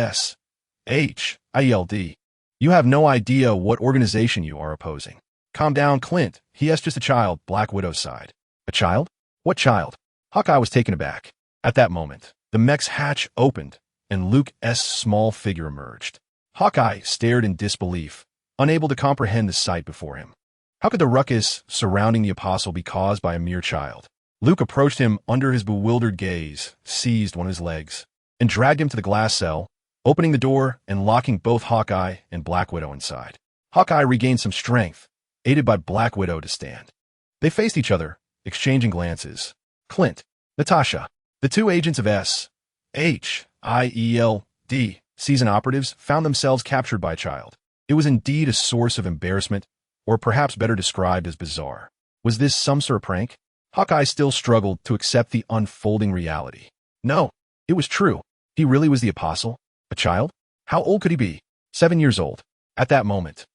SHIELD. You have no idea what organization you are opposing." "Calm down, Clint. He is just a child," Black Widow sighed. "A child? What child?" Hawkeye was taken aback. At that moment, the mech's hatch opened, and Luke's small figure emerged. Hawkeye stared in disbelief, unable to comprehend the sight before him. How could the ruckus surrounding the Apostle be caused by a mere child? Luke approached him under his bewildered gaze, seized one of his legs, and dragged him to the glass cell, opening the door and locking both Hawkeye and Black Widow inside. Hawkeye regained some strength, aided by Black Widow to stand. They faced each other, exchanging glances. Clint, Natasha, the two agents of SHIELD, seasoned operatives, found themselves captured by a child. It was indeed a source of embarrassment, or perhaps better described as bizarre. Was this some sort of prank? Hawkeye still struggled to accept the unfolding reality. No, it was true. He really was the Apostle. A child? How old could he be? 7 years old. At that moment,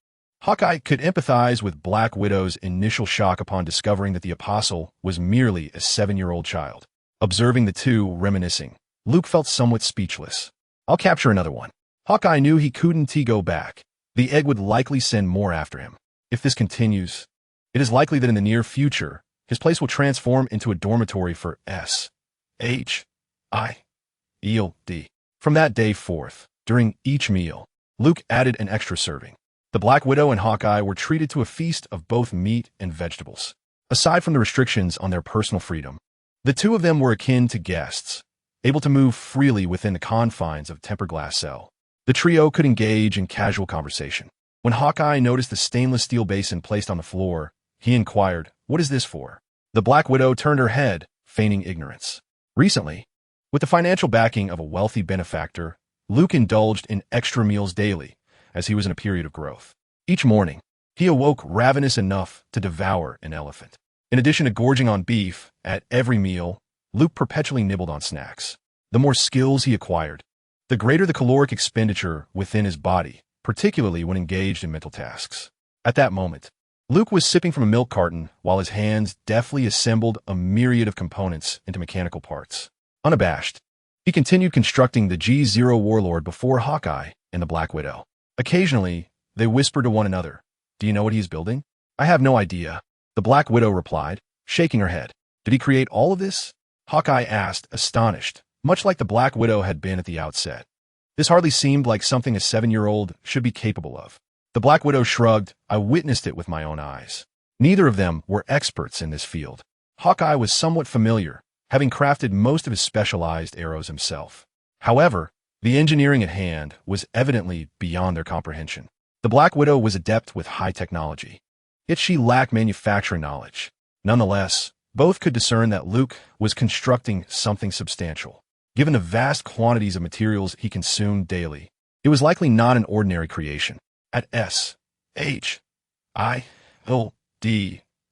Hawkeye could empathize with Black Widow's initial shock upon discovering that the Apostle was merely a 7-year-old child. Observing the two reminiscing, Luke felt somewhat speechless. "I'll capture another one." Hawkeye knew he couldn't go back. The egg would likely send more after him. If this continues, it is likely that in the near future, his place will transform into a dormitory for SHIELD. From that day forth, during each meal, Luke added an extra serving. The Black Widow and Hawkeye were treated to a feast of both meat and vegetables. Aside from the restrictions on their personal freedom, the two of them were akin to guests, able to move freely within the confines of a tempered glass cell. The trio could engage in casual conversation. When Hawkeye noticed the stainless steel basin placed on the floor, he inquired, "What is this for?" The Black Widow turned her head, feigning ignorance. Recently, with the financial backing of a wealthy benefactor, Luke indulged in extra meals daily, as he was in a period of growth. Each morning, he awoke ravenous enough to devour an elephant. In addition to gorging on beef, at every meal, Luke perpetually nibbled on snacks. The more skills he acquired, the greater the caloric expenditure within his body, particularly when engaged in mental tasks. At that moment, Luke was sipping from a milk carton while his hands deftly assembled a myriad of components into mechanical parts. Unabashed, he continued constructing the G-0 warlord before Hawkeye and the Black Widow. Occasionally, they whispered to one another, "Do you know what he is building?" "I have no idea," the Black Widow replied, shaking her head. "Did he create all of this?" Hawkeye asked, astonished, much like the Black Widow had been at the outset. This hardly seemed like something a 7-year-old should be capable of. The Black Widow shrugged. "I witnessed it with my own eyes." Neither of them were experts in this field. Hawkeye was somewhat familiar, having crafted most of his specialized arrows himself. However, the engineering at hand was evidently beyond their comprehension. The Black Widow was adept with high technology, yet she lacked manufacturing knowledge. Nonetheless, both could discern that Luke was constructing something substantial. Given the vast quantities of materials he consumed daily, it was likely not an ordinary creation. At SHIELD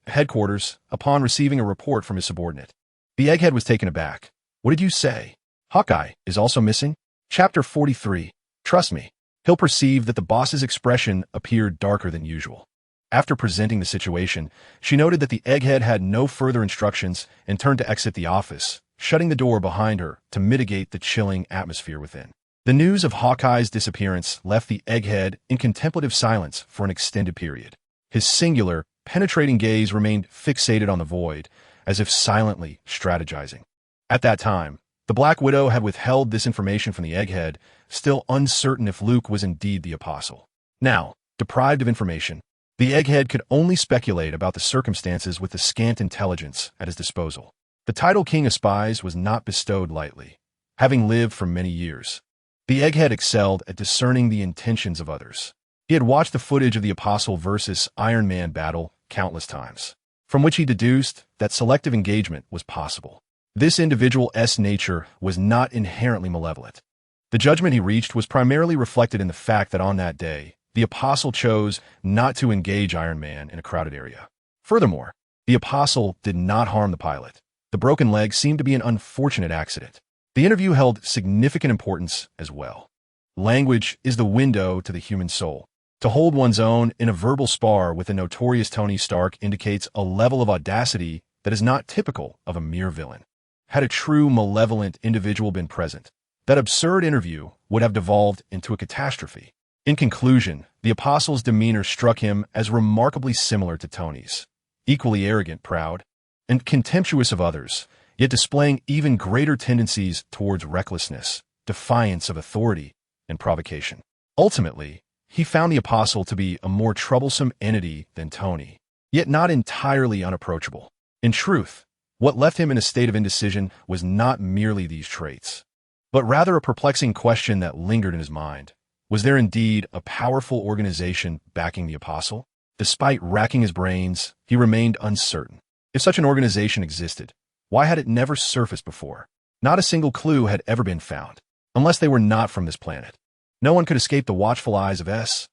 headquarters, upon receiving a report from his subordinate, the egghead was taken aback. "What did you say? Hawkeye is also missing?" Chapter 43. Trust me. He'll perceive that the boss's expression appeared darker than usual. After presenting the situation, she noted that the egghead had no further instructions and turned to exit the office, shutting the door behind her to mitigate the chilling atmosphere within. The news of Hawkeye's disappearance left the egghead in contemplative silence for an extended period. His singular, penetrating gaze remained fixated on the void, as if silently strategizing. At that time, the Black Widow had withheld this information from the egghead, still uncertain if Luke was indeed the Apostle. Now, deprived of information, the egghead could only speculate about the circumstances with the scant intelligence at his disposal. The title King of Spies was not bestowed lightly, having lived for many years. The egghead excelled at discerning the intentions of others. He had watched the footage of the Apostle versus Iron Man battle countless times, from which he deduced that selective engagement was possible. This individual's nature was not inherently malevolent. The judgment he reached was primarily reflected in the fact that on that day, the Apostle chose not to engage Iron Man in a crowded area. Furthermore, the Apostle did not harm the pilot. The broken leg seemed to be an unfortunate accident. The interview held significant importance as well. Language is the window to the human soul. To hold one's own in a verbal spar with the notorious Tony Stark indicates a level of audacity that is not typical of a mere villain. Had a true malevolent individual been present, that absurd interview would have devolved into a catastrophe. In conclusion, the Apostle's demeanor struck him as remarkably similar to Tony's. Equally arrogant, proud, and contemptuous of others, yet displaying even greater tendencies towards recklessness, defiance of authority, and provocation. Ultimately, he found the Apostle to be a more troublesome entity than Tony, yet not entirely unapproachable. In truth, what left him in a state of indecision was not merely these traits, but rather a perplexing question that lingered in his mind. Was there indeed a powerful organization backing the Apostle? Despite racking his brains, he remained uncertain. If such an organization existed, why had it never surfaced before? Not a single clue had ever been found, unless they were not from this planet. No one could escape the watchful eyes of SHIELD.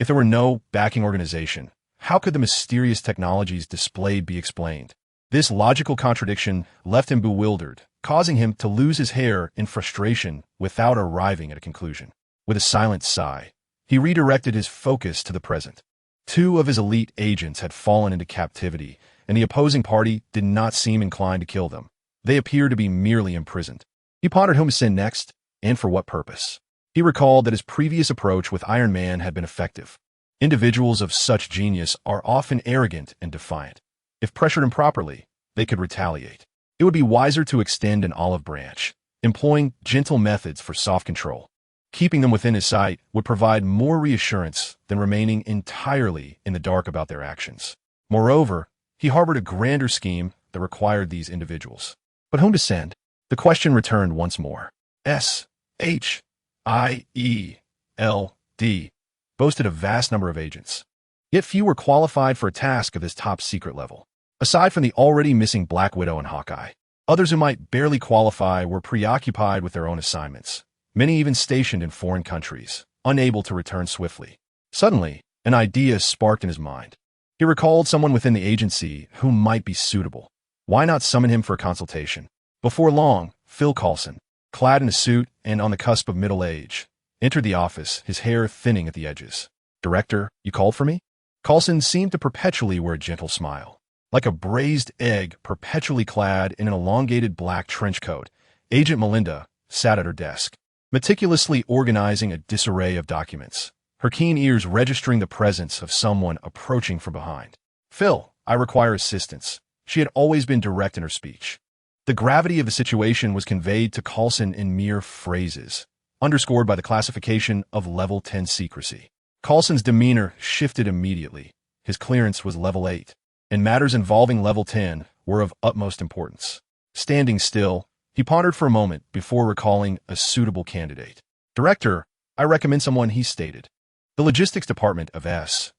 If there were no backing organization, how could the mysterious technologies displayed be explained? This logical contradiction left him bewildered, causing him to lose his hair in frustration without arriving at a conclusion. With a silent sigh, he redirected his focus to the present. 2 of his elite agents had fallen into captivity, and the opposing party did not seem inclined to kill them. They appeared to be merely imprisoned. He pondered whom to send next, and for what purpose. He recalled that his previous approach with Iron Man had been effective. Individuals of such genius are often arrogant and defiant. If pressured improperly, they could retaliate. It would be wiser to extend an olive branch, employing gentle methods for soft control. Keeping them within his sight would provide more reassurance than remaining entirely in the dark about their actions. Moreover, he harbored a grander scheme that required these individuals. But whom to send? The question returned once more. SHIELD boasted a vast number of agents. Yet few were qualified for a task of this top-secret level. Aside from the already missing Black Widow and Hawkeye, others who might barely qualify were preoccupied with their own assignments, many even stationed in foreign countries, unable to return swiftly. Suddenly, an idea sparked in his mind. He recalled someone within the agency who might be suitable. Why not summon him for a consultation? Before long, Phil Coulson, clad in a suit and on the cusp of middle age, entered the office, his hair thinning at the edges. "Director, you called for me?" Coulson seemed to perpetually wear a gentle smile. Like a braised egg perpetually clad in an elongated black trench coat, Agent Melinda sat at her desk, meticulously organizing a disarray of documents, her keen ears registering the presence of someone approaching from behind. "Phil, I require assistance." She had always been direct in her speech. The gravity of the situation was conveyed to Coulson in mere phrases, underscored by the classification of Level 10 secrecy. Coulson's demeanor shifted immediately. His clearance was Level 8, and matters involving Level 10 were of utmost importance. Standing still, he pondered for a moment before recalling a suitable candidate. "Director, I recommend someone," he stated. The logistics department of SHIELD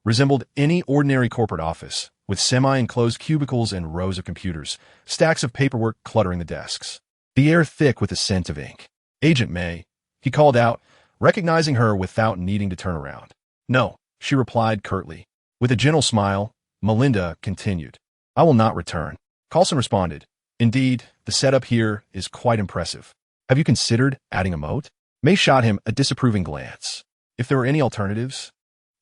resembled any ordinary corporate office, with semi-enclosed cubicles and rows of computers, stacks of paperwork cluttering the desks. The air thick with the scent of ink. "Agent May," he called out, recognizing her without needing to turn around. "No," she replied curtly. With a gentle smile, Melinda continued. "I will not return." Coulson responded, "Indeed, the setup here is quite impressive. Have you considered adding a moat?" May shot him a disapproving glance. "If there were any alternatives?"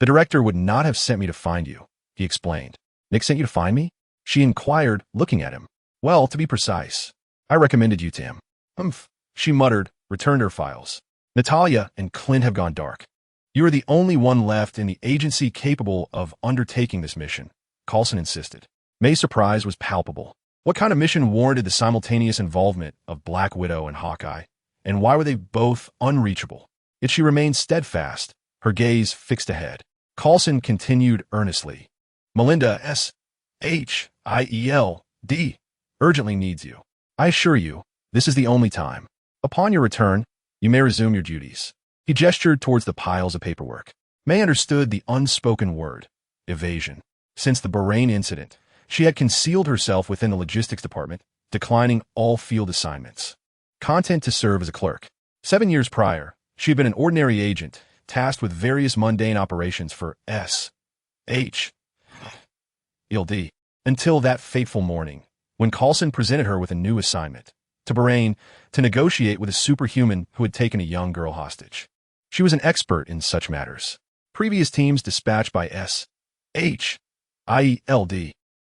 "The director would not have sent me to find you," he explained. "Nick sent you to find me?" She inquired, looking at him. "Well, to be precise, I recommended you to him." "Humph," she muttered, returned her files. "Natalia and Clint have gone dark. You are the only one left in the agency capable of undertaking this mission," Coulson insisted. May's surprise was palpable. What kind of mission warranted the simultaneous involvement of Black Widow and Hawkeye? And why were they both unreachable? Yet she remained steadfast, her gaze fixed ahead. Coulson continued earnestly. Melinda S.H.I.E.L.D. urgently needs you. I assure you, this is the only time. Upon your return, you may resume your duties. He gestured towards the piles of paperwork. May understood the unspoken word, evasion. Since the Bahrain incident, she had concealed herself within the logistics department, declining all field assignments. Content to serve as a clerk. 7 years prior, she had been an ordinary agent, tasked with various mundane operations for S.H.I.E.L.D. until that fateful morning, when Coulson presented her with a new assignment, to Bahrain, to negotiate with a superhuman who had taken a young girl hostage. She was an expert in such matters. Previous teams dispatched by S.H.I.E.L.D.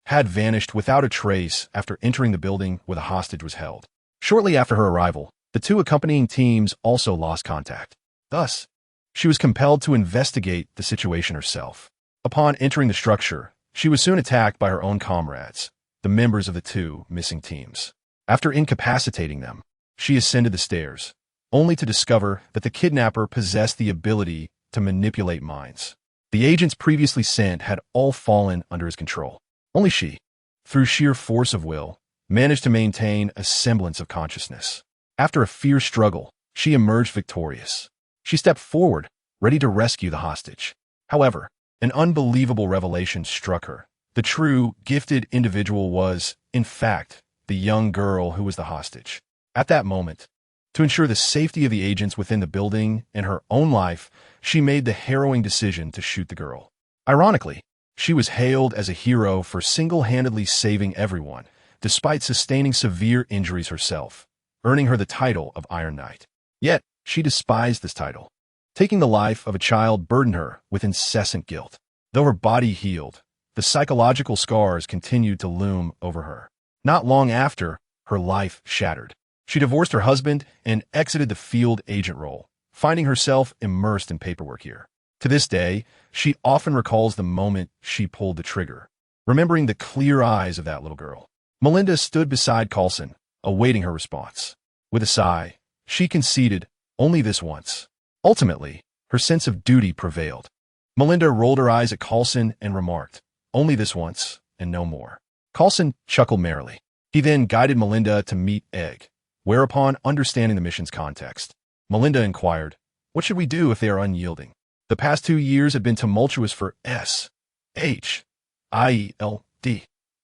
had vanished without a trace after entering the building where the hostage was held. Shortly after her arrival, the two accompanying teams also lost contact. Thus, she was compelled to investigate the situation herself. Upon entering the structure, she was soon attacked by her own comrades, the members of the two missing teams. After incapacitating them, she ascended the stairs, only to discover that the kidnapper possessed the ability to manipulate minds. The agents previously sent had all fallen under his control. Only she, through sheer force of will, managed to maintain a semblance of consciousness. After a fierce struggle, she emerged victorious. She stepped forward, ready to rescue the hostage. However, an unbelievable revelation struck her. The true, gifted individual was, in fact, the young girl who was the hostage. At that moment, to ensure the safety of the agents within the building and her own life, she made the harrowing decision to shoot the girl. Ironically, she was hailed as a hero for single-handedly saving everyone, despite sustaining severe injuries herself, earning her the title of Iron Knight. Yet, she despised this title. Taking the life of a child burdened her with incessant guilt. Though her body healed, the psychological scars continued to loom over her. Not long after, her life shattered. She divorced her husband and exited the field agent role, finding herself immersed in paperwork here. To this day, she often recalls the moment she pulled the trigger, remembering the clear eyes of that little girl. Melinda stood beside Coulson, awaiting her response. With a sigh, she conceded, only this once. Ultimately, her sense of duty prevailed. Melinda rolled her eyes at Coulson and remarked, only this once, and no more. Coulson chuckled merrily. He then guided Melinda to meet Egg, whereupon, understanding the mission's context, Melinda inquired, what should we do if they are unyielding? The past 2 years had been tumultuous for S.H.I.E.L.D.,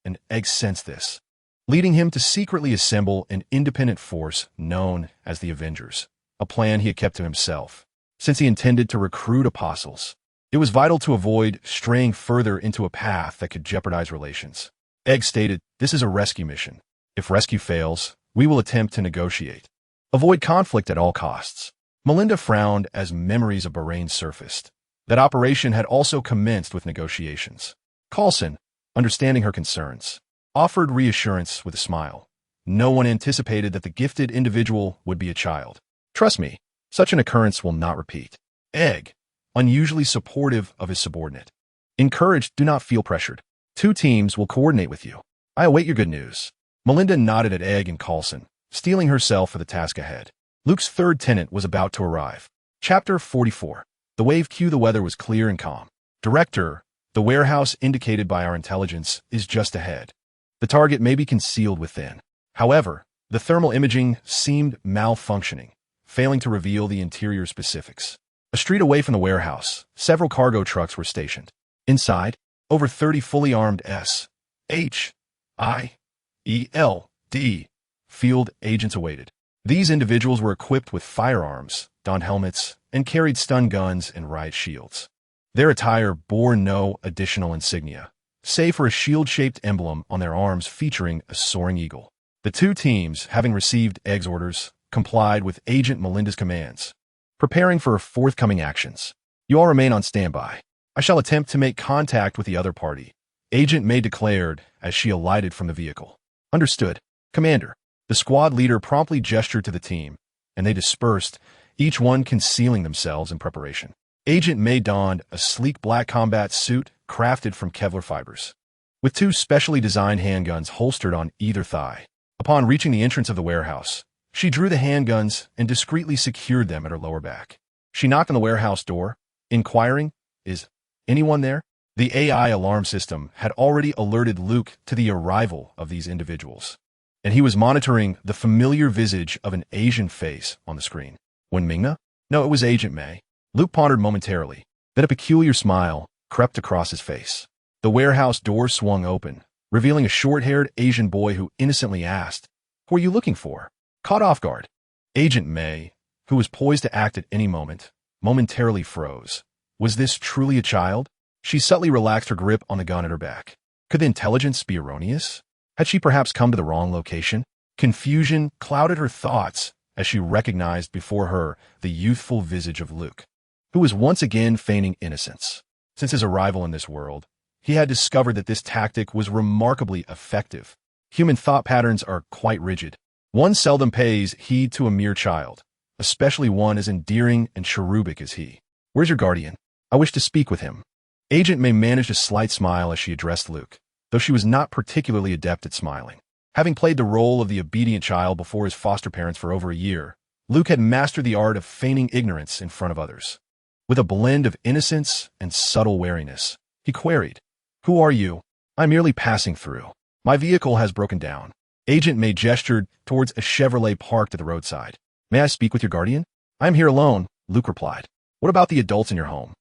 and Egg sensed this, leading him to secretly assemble an independent force known as the Avengers, a plan he had kept to himself, since he intended to recruit apostles. It was vital to avoid straying further into a path that could jeopardize relations. Egg stated, this is a rescue mission. If rescue fails, we will attempt to negotiate. Avoid conflict at all costs. Melinda frowned as memories of Bahrain surfaced. That operation had also commenced with negotiations. Coulson, understanding her concerns, offered reassurance with a smile. No one anticipated that the gifted individual would be a child. Trust me, such an occurrence will not repeat. Egg, unusually supportive of his subordinate, encouraged, do not feel pressured. 2 teams will coordinate with you. I await your good news. Melinda nodded at Egg and Coulson, steeling herself for the task ahead. Luke's third tenant was about to arrive. Chapter 44. The wave Q. The weather was clear and calm. Director, the warehouse indicated by our intelligence is just ahead. The target may be concealed within. However, the thermal imaging seemed malfunctioning, failing to reveal the interior specifics. A street away from the warehouse, several cargo trucks were stationed. Inside, over 30 fully armed S.H.I.E.L.D. field agents awaited. These individuals were equipped with firearms, donned helmets, and carried stun guns and riot shields. Their attire bore no additional insignia, save for a shield-shaped emblem on their arms featuring a soaring eagle. The 2 teams, having received Egg's orders, complied with Agent Melinda's commands, preparing for forthcoming actions. You all remain on standby. I shall attempt to make contact with the other party, Agent May declared as she alighted from the vehicle. Understood, Commander. The squad leader promptly gestured to the team, and they dispersed, each one concealing themselves in preparation. Agent May donned a sleek black combat suit crafted from Kevlar fibers, with 2 specially designed handguns holstered on either thigh. Upon reaching the entrance of the warehouse, she drew the handguns and discreetly secured them at her lower back. She knocked on the warehouse door, inquiring, is anyone there? The AI alarm system had already alerted Luke to the arrival of these individuals, and he was monitoring the familiar visage of an Asian face on the screen. When Mingna? No, it was Agent May. Luke pondered momentarily. Then a peculiar smile crept across his face. The warehouse door swung open, revealing a short-haired Asian boy who innocently asked, "Who are you looking for?" Caught off guard, Agent May, who was poised to act at any moment, momentarily froze. Was this truly a child? She subtly relaxed her grip on the gun at her back. Could the intelligence be erroneous? Had she perhaps come to the wrong location? Confusion clouded her thoughts as she recognized before her the youthful visage of Luke, who was once again feigning innocence. Since his arrival in this world, he had discovered that this tactic was remarkably effective. Human thought patterns are quite rigid. One seldom pays heed to a mere child, especially one as endearing and cherubic as he. "Where's your guardian? I wish to speak with him." Agent May managed a slight smile as she addressed Luke, though she was not particularly adept at smiling. Having played the role of the obedient child before his foster parents for over a year, Luke had mastered the art of feigning ignorance in front of others. With a blend of innocence and subtle wariness, he queried, "Who are you?" "I'm merely passing through. My vehicle has broken down." Agent May gestured towards a Chevrolet parked at the roadside. "May I speak with your guardian?" "I am here alone," Luke replied. "What about the adults in your home?"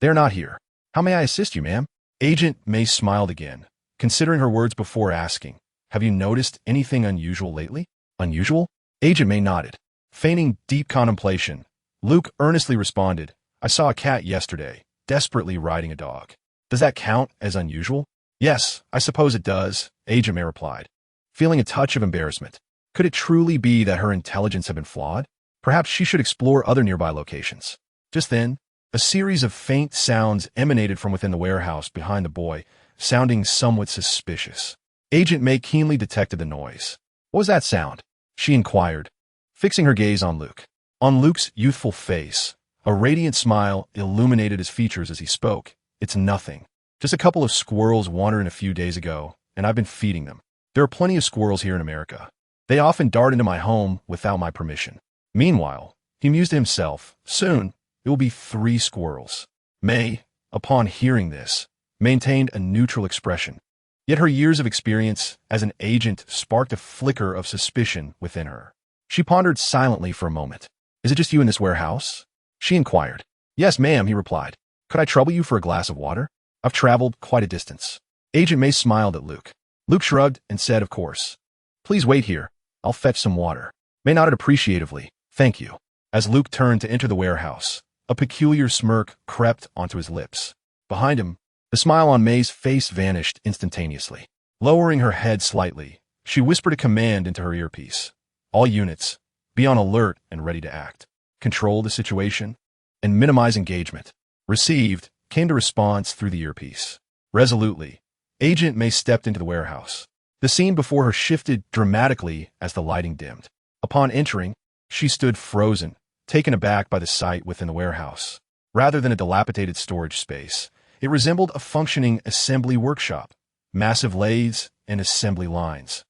"They're not here." "How may I assist you, ma'am?" Agent May smiled again, considering her words before asking, "Have you noticed anything unusual lately?" "Unusual?" Agent May nodded. Feigning deep contemplation, Luke earnestly responded, "I saw a cat yesterday, desperately riding a dog." "Does that count as unusual?" "Yes, I suppose it does," Agent May replied, feeling a touch of embarrassment. Could it truly be that her intelligence had been flawed? Perhaps she should explore other nearby locations. Just then, a series of faint sounds emanated from within the warehouse behind the boy, sounding somewhat suspicious. Agent May keenly detected the noise. "What was that sound?" she inquired, fixing her gaze on Luke. On Luke's youthful face, a radiant smile illuminated his features as he spoke. "It's nothing. Just a couple of squirrels wandered a few days ago, and I've been feeding them. There are plenty of squirrels here in America. They often dart into my home without my permission. Meanwhile," he mused to himself, "soon it will be 3 squirrels." May, upon hearing this, maintained a neutral expression. Yet her years of experience as an agent sparked a flicker of suspicion within her. She pondered silently for a moment. "Is it just you in this warehouse?" she inquired. "Yes, ma'am," he replied. "Could I trouble you for a glass of water? I've traveled quite a distance." Agent May smiled at Luke. Luke shrugged and said, "Of course. Please wait here. I'll fetch some water." May nodded appreciatively. "Thank you." As Luke turned to enter the warehouse, a peculiar smirk crept onto his lips. Behind him, the smile on May's face vanished instantaneously. Lowering her head slightly, she whispered a command into her earpiece. "All units, be on alert and ready to act. Control the situation and minimize engagement." "Received," came the response through the earpiece. Resolutely, Agent May stepped into the warehouse. The scene before her shifted dramatically as the lighting dimmed. Upon entering, she stood frozen, taken aback by the sight within the warehouse. Rather than a dilapidated storage space, it resembled a functioning assembly workshop. Massive lathes and assembly lines,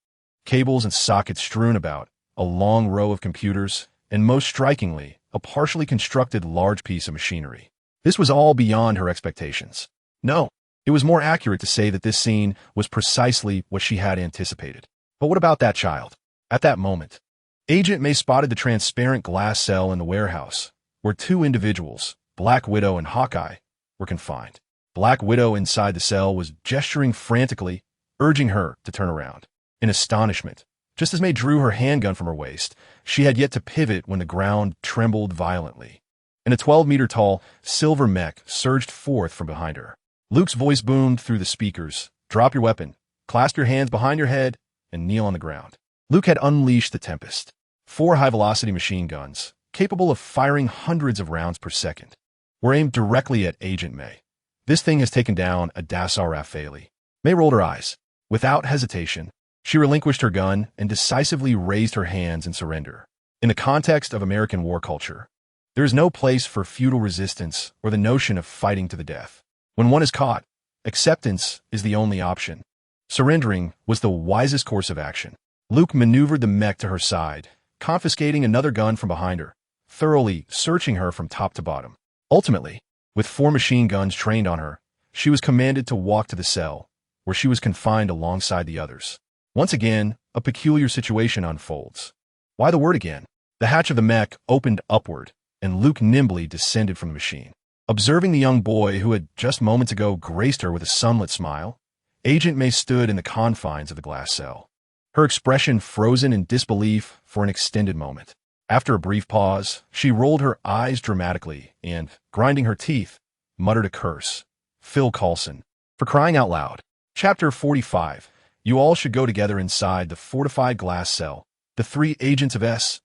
cables and sockets strewn about, a long row of computers, and most strikingly, a partially constructed large piece of machinery. This was all beyond her expectations. No, it was more accurate to say that this scene was precisely what she had anticipated. But what about that child? At that moment, Agent May spotted the transparent glass cell in the warehouse, where 2 individuals, Black Widow and Hawkeye, were confined. Black Widow inside the cell was gesturing frantically, urging her to turn around. In astonishment, just as May drew her handgun from her waist, she had yet to pivot when the ground trembled violently, and a 12-meter-tall silver mech surged forth from behind her. Luke's voice boomed through the speakers. "Drop your weapon, clasp your hands behind your head, and kneel on the ground." Luke had unleashed the Tempest. 4 high-velocity machine guns, capable of firing hundreds of rounds per second, were aimed directly at Agent May. This thing has taken down a Dassault Rafale. May rolled her eyes. Without hesitation, she relinquished her gun and decisively raised her hands in surrender. In the context of American war culture, there is no place for feudal resistance or the notion of fighting to the death. When one is caught, acceptance is the only option. Surrendering was the wisest course of action. Luke maneuvered the mech to her side, confiscating another gun from behind her, thoroughly searching her from top to bottom. Ultimately, with 4 machine guns trained on her, she was commanded to walk to the cell, where she was confined alongside the others. Once again, a peculiar situation unfolds. Why the word again? The hatch of the mech opened upward, and Luke nimbly descended from the machine. Observing the young boy who had just moments ago graced her with a sunlit smile, Agent May stood in the confines of the glass cell, her expression frozen in disbelief for an extended moment. After a brief pause, she rolled her eyes dramatically and, grinding her teeth, muttered a curse. Phil Coulson. For crying out loud. Chapter 45. You all should go together inside the fortified glass cell. The three agents of S.H.I.E.L.D.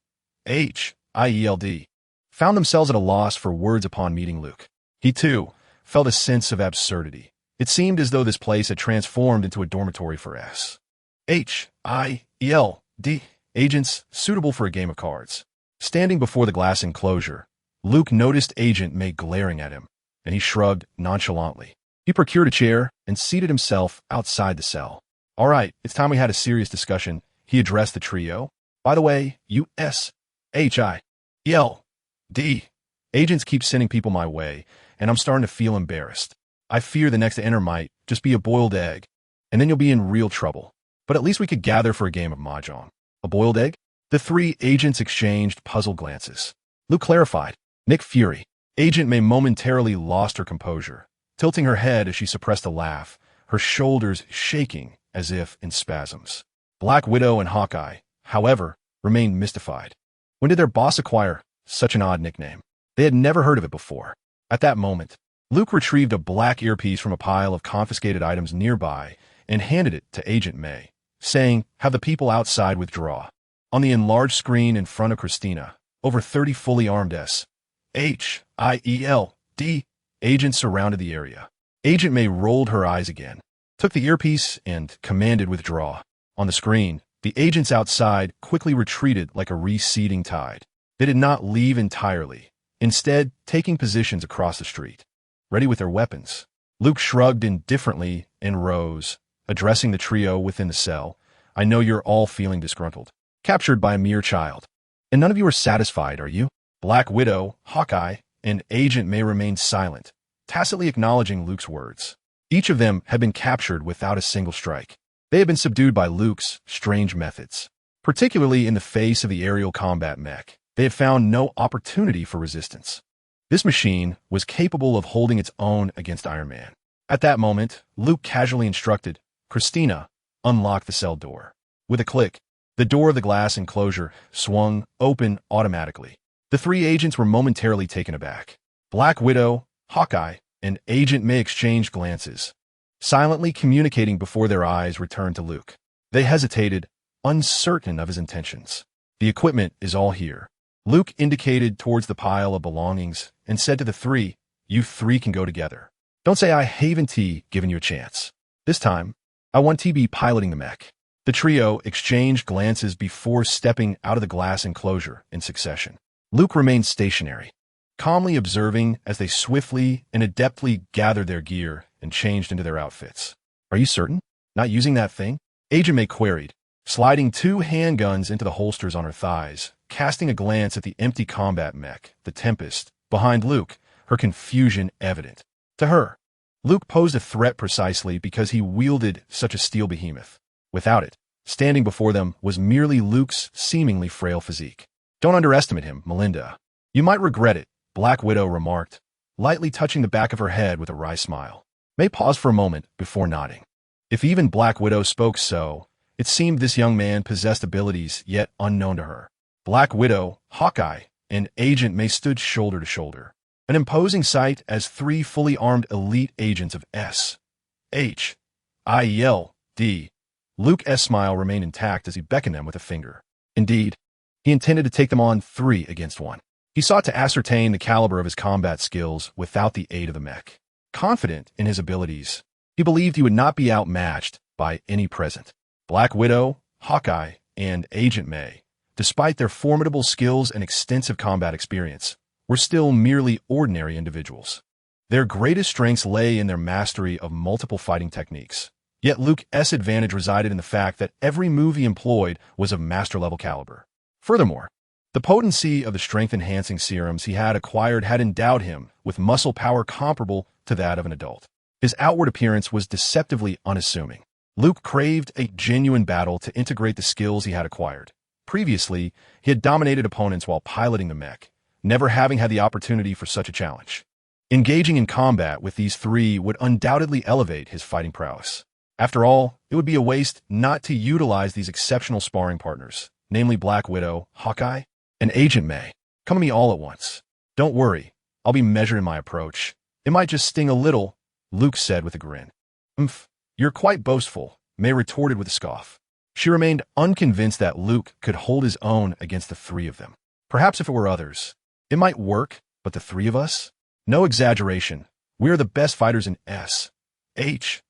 found themselves at a loss for words upon meeting Luke. He, too, felt a sense of absurdity. It seemed as though this place had transformed into a dormitory for S.H.I.E.L.D. agents suitable for a game of cards. Standing before the glass enclosure, Luke noticed Agent May glaring at him, and he shrugged nonchalantly. He procured a chair and seated himself outside the cell. All right, it's time we had a serious discussion, he addressed the trio. By the way, you S.H.I.E.L.D. agents keep sending people my way, and I'm starting to feel embarrassed. I fear the next to enter might just be a boiled egg, and then you'll be in real trouble. But at least we could gather for a game of mahjong. A boiled egg? The three agents exchanged puzzled glances. Luke clarified. Nick Fury. Agent May momentarily lost her composure, tilting her head as she suppressed a laugh, her shoulders shaking as if in spasms. Black Widow and Hawkeye, however, remained mystified. When did their boss acquire such an odd nickname? They had never heard of it before. At that moment, Luke retrieved a black earpiece from a pile of confiscated items nearby and handed it to Agent May, saying, "Have the people outside withdraw." On the enlarged screen in front of Christina, over 30 fully armed S.H.I.E.L.D. agents surrounded the area. Agent May rolled her eyes again, took the earpiece, and commanded withdraw. On the screen, the agents outside quickly retreated like a receding tide. They did not leave entirely, instead taking positions across the street, ready with their weapons. Luke shrugged indifferently and rose, addressing the trio within the cell. I know you're all feeling disgruntled, captured by a mere child. And none of you are satisfied, are you? Black Widow, Hawkeye, and Agent May remained silent, tacitly acknowledging Luke's words. Each of them had been captured without a single strike. They had been subdued by Luke's strange methods. Particularly in the face of the aerial combat mech, they had found no opportunity for resistance. This machine was capable of holding its own against Iron Man. At that moment, Luke casually instructed, Christina, unlock the cell door. With a click, the door of the glass enclosure swung open automatically. The three agents were momentarily taken aback. Black Widow, Hawkeye, and Agent May exchanged glances, silently communicating before their eyes returned to Luke. They hesitated, uncertain of his intentions. The equipment is all here. Luke indicated towards the pile of belongings and said to the three, you three can go together. Don't say I haven't given you a chance. This time, I want to be piloting the mech. The trio exchanged glances before stepping out of the glass enclosure in succession. Luke remained stationary, calmly observing as they swiftly and adeptly gathered their gear and changed into their outfits. Are you certain? Not using that thing? Agent May queried, sliding two handguns into the holsters on her thighs, casting a glance at the empty combat mech, the Tempest, behind Luke, her confusion evident. To her, Luke posed a threat precisely because he wielded such a steel behemoth. Without it, standing before them was merely Luke's seemingly frail physique. Don't underestimate him, Melinda. You might regret it, Black Widow remarked, lightly touching the back of her head with a wry smile. May paused for a moment before nodding. If even Black Widow spoke so, it seemed this young man possessed abilities yet unknown to her. Black Widow, Hawkeye, and Agent May stood shoulder to shoulder, an imposing sight as three fully armed elite agents of S.H.I.E.L.D. Luke's smile remained intact as he beckoned them with a finger. Indeed, he intended to take them on 3 against 1. He sought to ascertain the caliber of his combat skills without the aid of the mech. Confident in his abilities, he believed he would not be outmatched by any present. Black Widow, Hawkeye, and Agent May, despite their formidable skills and extensive combat experience, were still merely ordinary individuals. Their greatest strengths lay in their mastery of multiple fighting techniques. Yet Luke's advantage resided in the fact that every move he employed was of master-level caliber. Furthermore, the potency of the strength-enhancing serums he had acquired had endowed him with muscle power comparable to that of an adult. His outward appearance was deceptively unassuming. Luke craved a genuine battle to integrate the skills he had acquired. Previously, he had dominated opponents while piloting the mech, never having had the opportunity for such a challenge. Engaging in combat with these three would undoubtedly elevate his fighting prowess. After all, it would be a waste not to utilize these exceptional sparring partners, namely Black Widow, Hawkeye, and Agent May. Come to me all at once. Don't worry, I'll be measured in my approach. It might just sting a little, Luke said with a grin. You're quite boastful, May retorted with a scoff. She remained unconvinced that Luke could hold his own against the three of them. Perhaps if it were others, it might work, but the three of us? No exaggeration. We are the best fighters in S.H.I.E.L.D.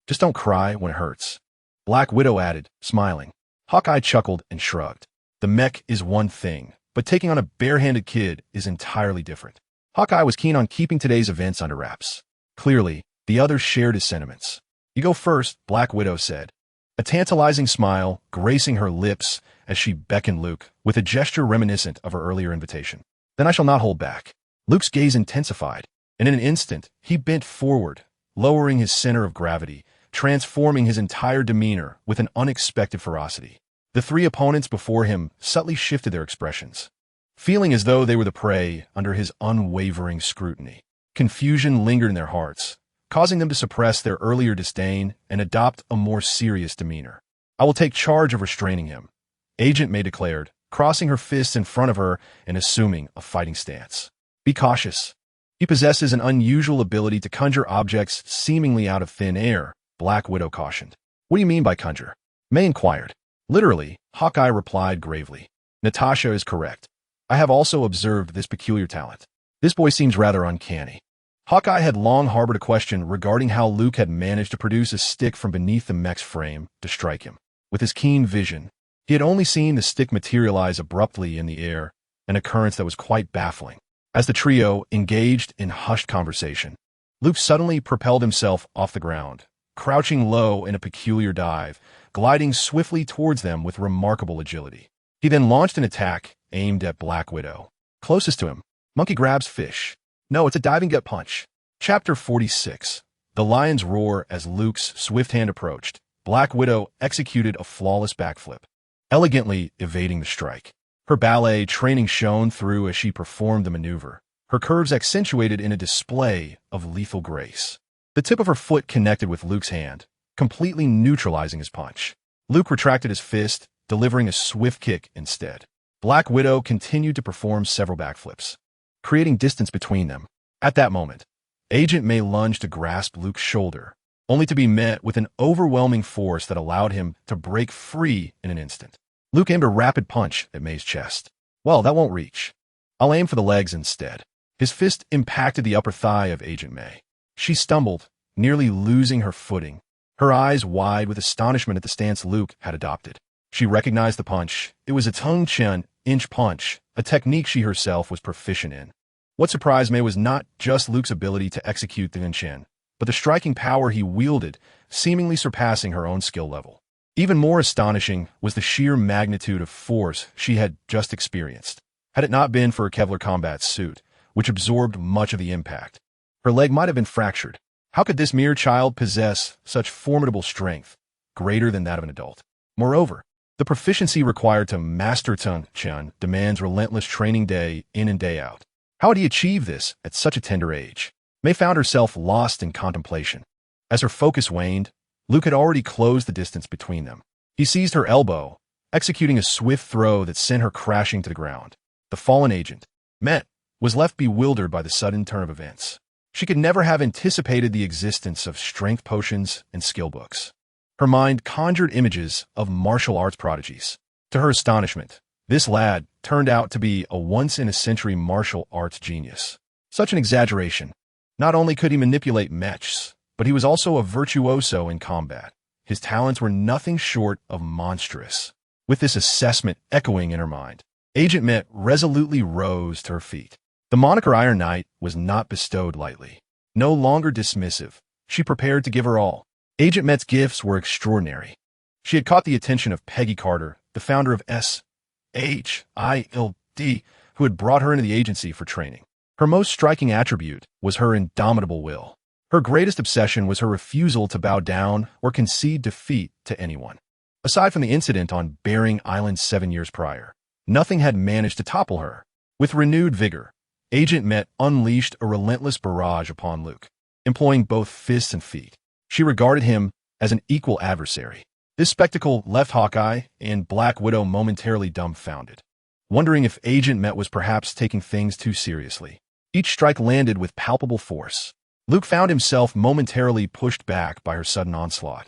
Just don't cry when it hurts. Black Widow added, smiling. Hawkeye chuckled and shrugged. The mech is one thing, but taking on a barehanded kid is entirely different. Hawkeye was keen on keeping today's events under wraps. Clearly, the others shared his sentiments. You go first, Black Widow said, a tantalizing smile gracing her lips as she beckoned Luke with a gesture reminiscent of her earlier invitation. Then I shall not hold back. Luke's gaze intensified, and in an instant, he bent forward, lowering his center of gravity, transforming his entire demeanor with an unexpected ferocity. The three opponents before him subtly shifted their expressions, feeling as though they were the prey under his unwavering scrutiny. Confusion lingered in their hearts, causing them to suppress their earlier disdain and adopt a more serious demeanor. I will take charge of restraining him, Agent May declared, crossing her fists in front of her and assuming a fighting stance. Be cautious. He possesses an unusual ability to conjure objects seemingly out of thin air, Black Widow cautioned. What do you mean by conjure? May inquired. Literally, Hawkeye replied gravely. Natasha is correct. I have also observed this peculiar talent. This boy seems rather uncanny. Hawkeye had long harbored a question regarding how Luke had managed to produce a stick from beneath the mech's frame to strike him. With his keen vision, he had only seen the stick materialize abruptly in the air, an occurrence that was quite baffling. As the trio engaged in hushed conversation, Luke suddenly propelled himself off the ground, crouching low in a peculiar dive, gliding swiftly towards them with remarkable agility. He then launched an attack aimed at Black Widow. Closest to him, Monkey grabs fish. No, it's a diving gut punch. Chapter 46. The lions roar as Luke's swift hand approached. Black Widow executed a flawless backflip, elegantly evading the strike. Her ballet training shone through as she performed the maneuver, her curves accentuated in a display of lethal grace. The tip of her foot connected with Luke's hand, completely neutralizing his punch. Luke retracted his fist, delivering a swift kick instead. Black Widow continued to perform several backflips, creating distance between them. At that moment, Agent May lunged to grasp Luke's shoulder, only to be met with an overwhelming force that allowed him to break free in an instant. Luke aimed a rapid punch at May's chest. Well, that won't reach. I'll aim for the legs instead. His fist impacted the upper thigh of Agent May. She stumbled, nearly losing her footing, her eyes wide with astonishment at the stance Luke had adopted. She recognized the punch. It was a tongue-chin inch punch, a technique she herself was proficient in. What surprised May was not just Luke's ability to execute the in-chin, but the striking power he wielded, seemingly surpassing her own skill level. Even more astonishing was the sheer magnitude of force she had just experienced. Had it not been for her Kevlar combat suit, which absorbed much of the impact, her leg might have been fractured. How could this mere child possess such formidable strength, greater than that of an adult? Moreover, the proficiency required to master tongue-chin demands relentless training day in and day out. How had he achieved this at such a tender age? May found herself lost in contemplation. As her focus waned, Luke had already closed the distance between them. He seized her elbow, executing a swift throw that sent her crashing to the ground. The fallen agent, Met, was left bewildered by the sudden turn of events. She could never have anticipated the existence of strength potions and skill books. Her mind conjured images of martial arts prodigies. To her astonishment, this lad turned out to be a once-in-a-century martial arts genius. Such an exaggeration. Not only could he manipulate mechs, but he was also a virtuoso in combat. His talents were nothing short of monstrous. With this assessment echoing in her mind, Agent Met resolutely rose to her feet. The moniker Iron Knight was not bestowed lightly. No longer dismissive, she prepared to give her all. Agent Met's gifts were extraordinary. She had caught the attention of Peggy Carter, the founder of S.H.I.L.D., who had brought her into the agency for training. Her most striking attribute was her indomitable will. Her greatest obsession was her refusal to bow down or concede defeat to anyone. Aside from the incident on Bering Island 7 years prior, nothing had managed to topple her. With renewed vigor, Agent Met unleashed a relentless barrage upon Luke, employing both fists and feet. She regarded him as an equal adversary. This spectacle left Hawkeye and Black Widow momentarily dumbfounded, wondering if Agent Met was perhaps taking things too seriously. Each strike landed with palpable force. Luke found himself momentarily pushed back by her sudden onslaught.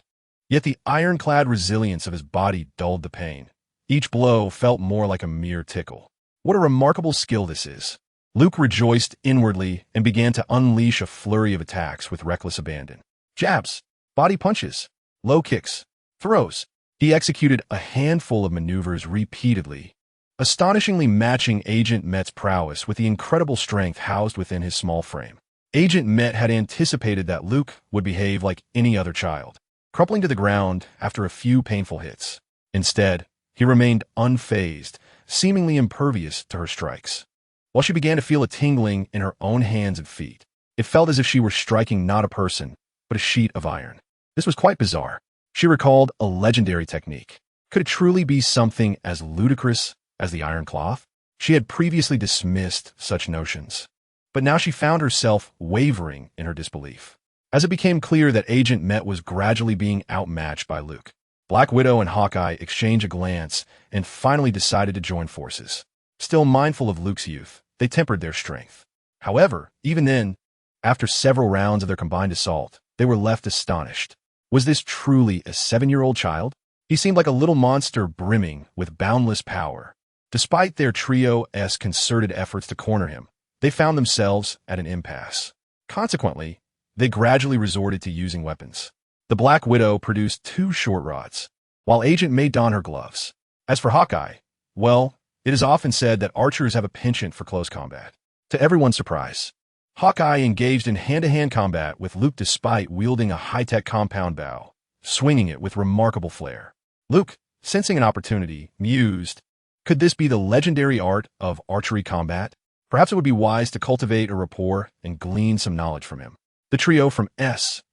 Yet the ironclad resilience of his body dulled the pain. Each blow felt more like a mere tickle. What a remarkable skill this is. Luke rejoiced inwardly and began to unleash a flurry of attacks with reckless abandon. Jabs, body punches, low kicks, throws. He executed a handful of maneuvers repeatedly, astonishingly matching Agent Met's prowess with the incredible strength housed within his small frame. Agent Met had anticipated that Luke would behave like any other child, crumpling to the ground after a few painful hits. Instead, he remained unfazed, seemingly impervious to her strikes. While she began to feel a tingling in her own hands and feet, it felt as if she were striking not a person, but a sheet of iron. This was quite bizarre. She recalled a legendary technique. Could it truly be something as ludicrous as the iron cloth? She had previously dismissed such notions, but now she found herself wavering in her disbelief. As it became clear that Agent Met was gradually being outmatched by Luke, Black Widow and Hawkeye exchanged a glance and finally decided to join forces. Still mindful of Luke's youth, they tempered their strength. However, even then, after several rounds of their combined assault, they were left astonished. Was this truly a 7-year-old child? He seemed like a little monster brimming with boundless power. Despite their trio-esque concerted efforts to corner him, they found themselves at an impasse. Consequently, they gradually resorted to using weapons. The Black Widow produced 2 short rods, while Agent May donned her gloves. As for Hawkeye, well, it is often said that archers have a penchant for close combat. To everyone's surprise, Hawkeye engaged in hand-to-hand combat with Luke despite wielding a high-tech compound bow, swinging it with remarkable flair. Luke, sensing an opportunity, mused, could this be the legendary art of archery combat? Perhaps it would be wise to cultivate a rapport and glean some knowledge from him. The trio from SHIELD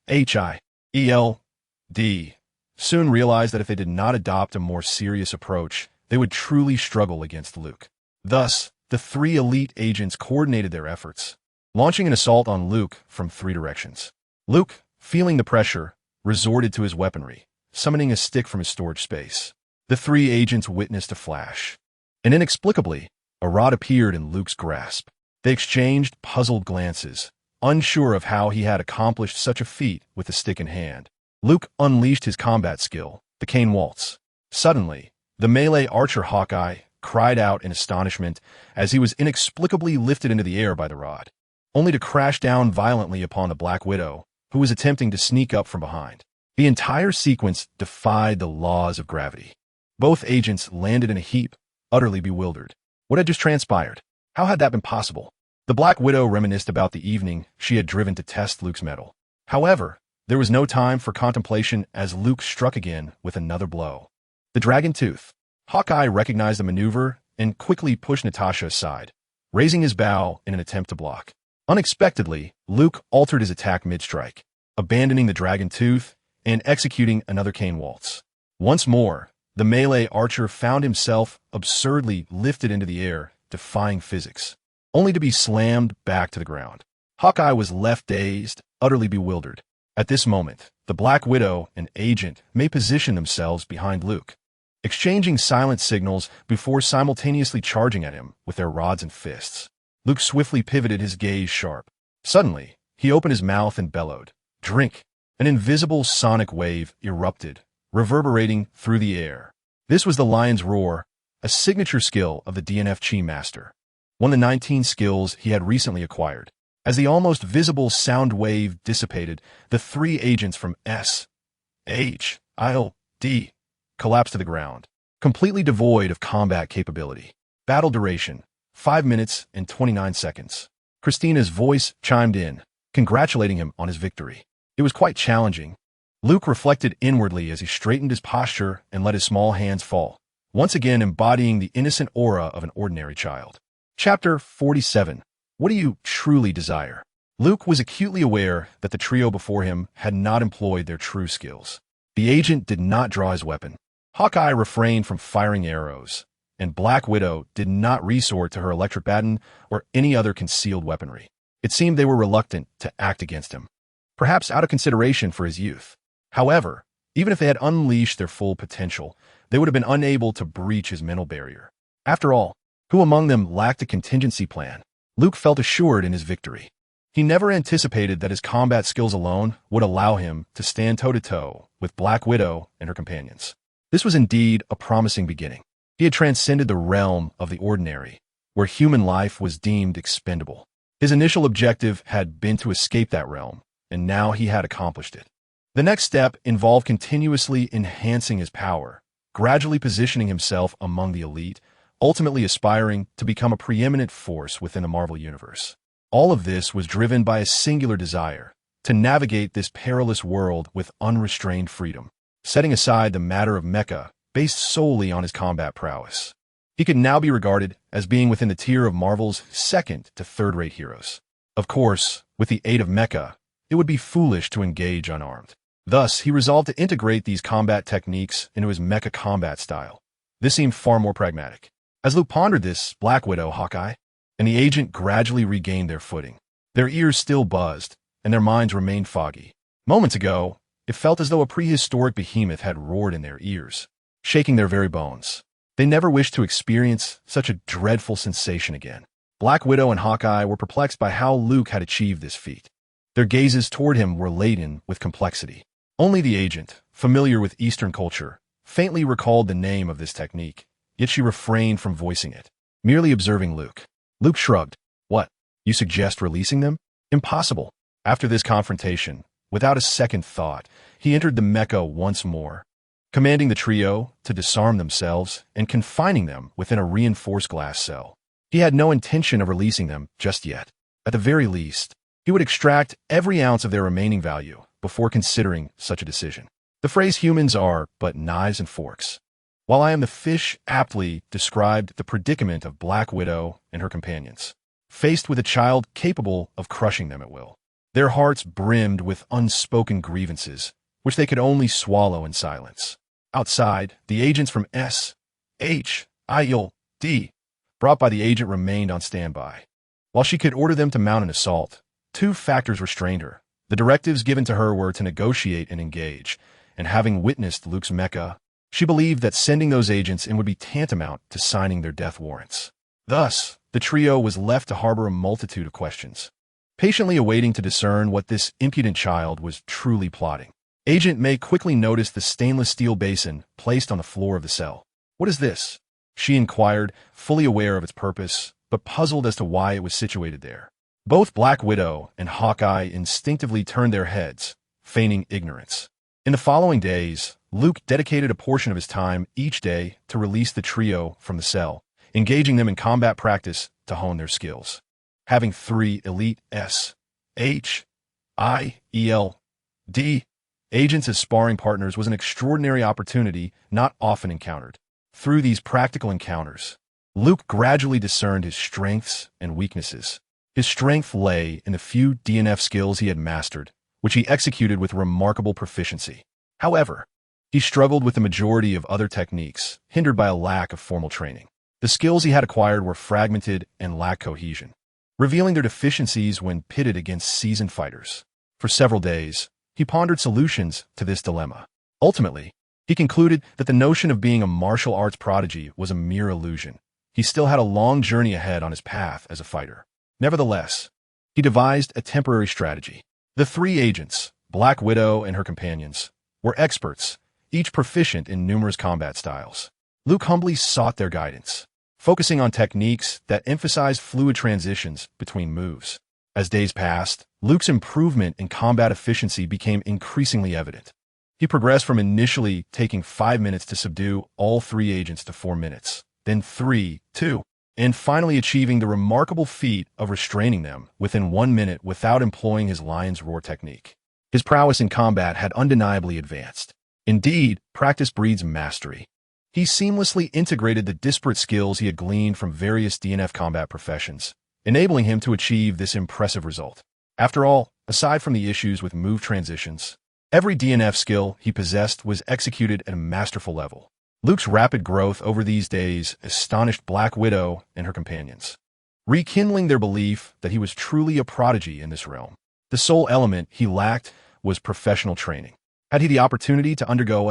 soon realized that if they did not adopt a more serious approach, they would truly struggle against Luke. Thus, the 3 elite agents coordinated their efforts, launching an assault on Luke from 3 directions. Luke, feeling the pressure, resorted to his weaponry, summoning a stick from his storage space. The 3 agents witnessed a flash, and inexplicably, a rod appeared in Luke's grasp. They exchanged puzzled glances, unsure of how he had accomplished such a feat with the stick in hand. Luke unleashed his combat skill, the cane waltz. Suddenly, the melee archer Hawkeye cried out in astonishment as he was inexplicably lifted into the air by the rod, only to crash down violently upon the Black Widow, who was attempting to sneak up from behind. The entire sequence defied the laws of gravity. Both agents landed in a heap, utterly bewildered. What had just transpired? How had that been possible? The Black Widow reminisced about the evening she had driven to test Luke's mettle. However, there was no time for contemplation as Luke struck again with another blow. The Dragon Tooth. Hawkeye recognized the maneuver and quickly pushed Natasha aside, raising his bow in an attempt to block. Unexpectedly, Luke altered his attack mid-strike, abandoning the Dragon Tooth and executing another cane waltz. Once more, the melee archer found himself absurdly lifted into the air, defying physics, only to be slammed back to the ground. Hawkeye was left dazed, utterly bewildered. At this moment, the Black Widow and Agent may position themselves behind Luke, exchanging silent signals before simultaneously charging at him with their rods and fists. Luke swiftly pivoted, his gaze sharp. Suddenly, he opened his mouth and bellowed, "Drink!" An invisible sonic wave erupted, reverberating through the air. This was the Lion's Roar, a signature skill of the DNF Chi Master, one of the 19 skills he had recently acquired. As the almost visible sound wave dissipated, the 3 agents from SHIELD collapsed to the ground, completely devoid of combat capability. Battle duration, 5 minutes and 29 seconds. Christina's voice chimed in, congratulating him on his victory. It was quite challenging. Luke reflected inwardly as he straightened his posture and let his small hands fall, once again embodying the innocent aura of an ordinary child. Chapter 47. What do you truly desire? Luke was acutely aware that the trio before him had not employed their true skills. The agent did not draw his weapon. Hawkeye refrained from firing arrows, and Black Widow did not resort to her electric baton or any other concealed weaponry. It seemed they were reluctant to act against him, perhaps out of consideration for his youth. However, even if they had unleashed their full potential, they would have been unable to breach his mental barrier. After all, who among them lacked a contingency plan? Luke felt assured in his victory. He never anticipated that his combat skills alone would allow him to stand toe-to-toe with Black Widow and her companions. This was indeed a promising beginning. He had transcended the realm of the ordinary, where human life was deemed expendable. His initial objective had been to escape that realm, and now he had accomplished it. The next step involved continuously enhancing his power, gradually positioning himself among the elite, ultimately aspiring to become a preeminent force within the Marvel Universe. All of this was driven by a singular desire, to navigate this perilous world with unrestrained freedom, setting aside the matter of mecha based solely on his combat prowess. He could now be regarded as being within the tier of Marvel's second to third-rate heroes. Of course, with the aid of mecha, it would be foolish to engage unarmed. Thus, he resolved to integrate these combat techniques into his mecha combat style. This seemed far more pragmatic. As Luke pondered this, Black Widow, Hawkeye, and the agent gradually regained their footing. Their ears still buzzed, and their minds remained foggy. Moments ago, it felt as though a prehistoric behemoth had roared in their ears, shaking their very bones. They never wished to experience such a dreadful sensation again. Black Widow and Hawkeye were perplexed by how Luke had achieved this feat. Their gazes toward him were laden with complexity. Only the agent, familiar with Eastern culture, faintly recalled the name of this technique, yet she refrained from voicing it, merely observing Luke. Luke shrugged. What? You suggest releasing them? Impossible. After this confrontation, without a second thought, he entered the mecha once more, commanding the trio to disarm themselves and confining them within a reinforced glass cell. He had no intention of releasing them just yet. At the very least, he would extract every ounce of their remaining value before considering such a decision. The phrase humans are but knives and forks. While I am the fish aptly described the predicament of Black Widow and her companions, faced with a child capable of crushing them at will. Their hearts brimmed with unspoken grievances, which they could only swallow in silence. Outside, the agents from S.H.I.L.D. brought by the agent remained on standby. While she could order them to mount an assault, two factors restrained her. The directives given to her were to negotiate and engage, and having witnessed Luke's mecha, she believed that sending those agents in would be tantamount to signing their death warrants. Thus, the trio was left to harbor a multitude of questions, patiently awaiting to discern what this impudent child was truly plotting. Agent May quickly noticed the stainless steel basin placed on the floor of the cell. What is this? She inquired, fully aware of its purpose, but puzzled as to why it was situated there. Both Black Widow and Hawkeye instinctively turned their heads, feigning ignorance. In the following days, Luke dedicated a portion of his time each day to release the trio from the cell, engaging them in combat practice to hone their skills. Having three elite S.H.I.L.D. agents as sparring partners was an extraordinary opportunity not often encountered. Through these practical encounters, Luke gradually discerned his strengths and weaknesses. His strength lay in the few DNF skills he had mastered, which he executed with remarkable proficiency. However, he struggled with the majority of other techniques, hindered by a lack of formal training. The skills he had acquired were fragmented and lacked cohesion, revealing their deficiencies when pitted against seasoned fighters. For several days, he pondered solutions to this dilemma. Ultimately, he concluded that the notion of being a martial arts prodigy was a mere illusion. He still had a long journey ahead on his path as a fighter. Nevertheless, he devised a temporary strategy. The three agents, Black Widow and her companions, were experts, each proficient in numerous combat styles. Luke humbly sought their guidance, focusing on techniques that emphasized fluid transitions between moves. As days passed, Luke's improvement in combat efficiency became increasingly evident. He progressed from initially taking 5 minutes to subdue all three agents to 4 minutes, then 3, 2, and finally achieving the remarkable feat of restraining them within 1 minute without employing his lion's roar technique. His prowess in combat had undeniably advanced. Indeed, practice breeds mastery. He seamlessly integrated the disparate skills he had gleaned from various DNF combat professions, enabling him to achieve this impressive result. After all, aside from the issues with move transitions, every DNF skill he possessed was executed at a masterful level. Luke's rapid growth over these days astonished Black Widow and her companions, rekindling their belief that he was truly a prodigy in this realm. The sole element he lacked was professional training. Had he the opportunity to undergo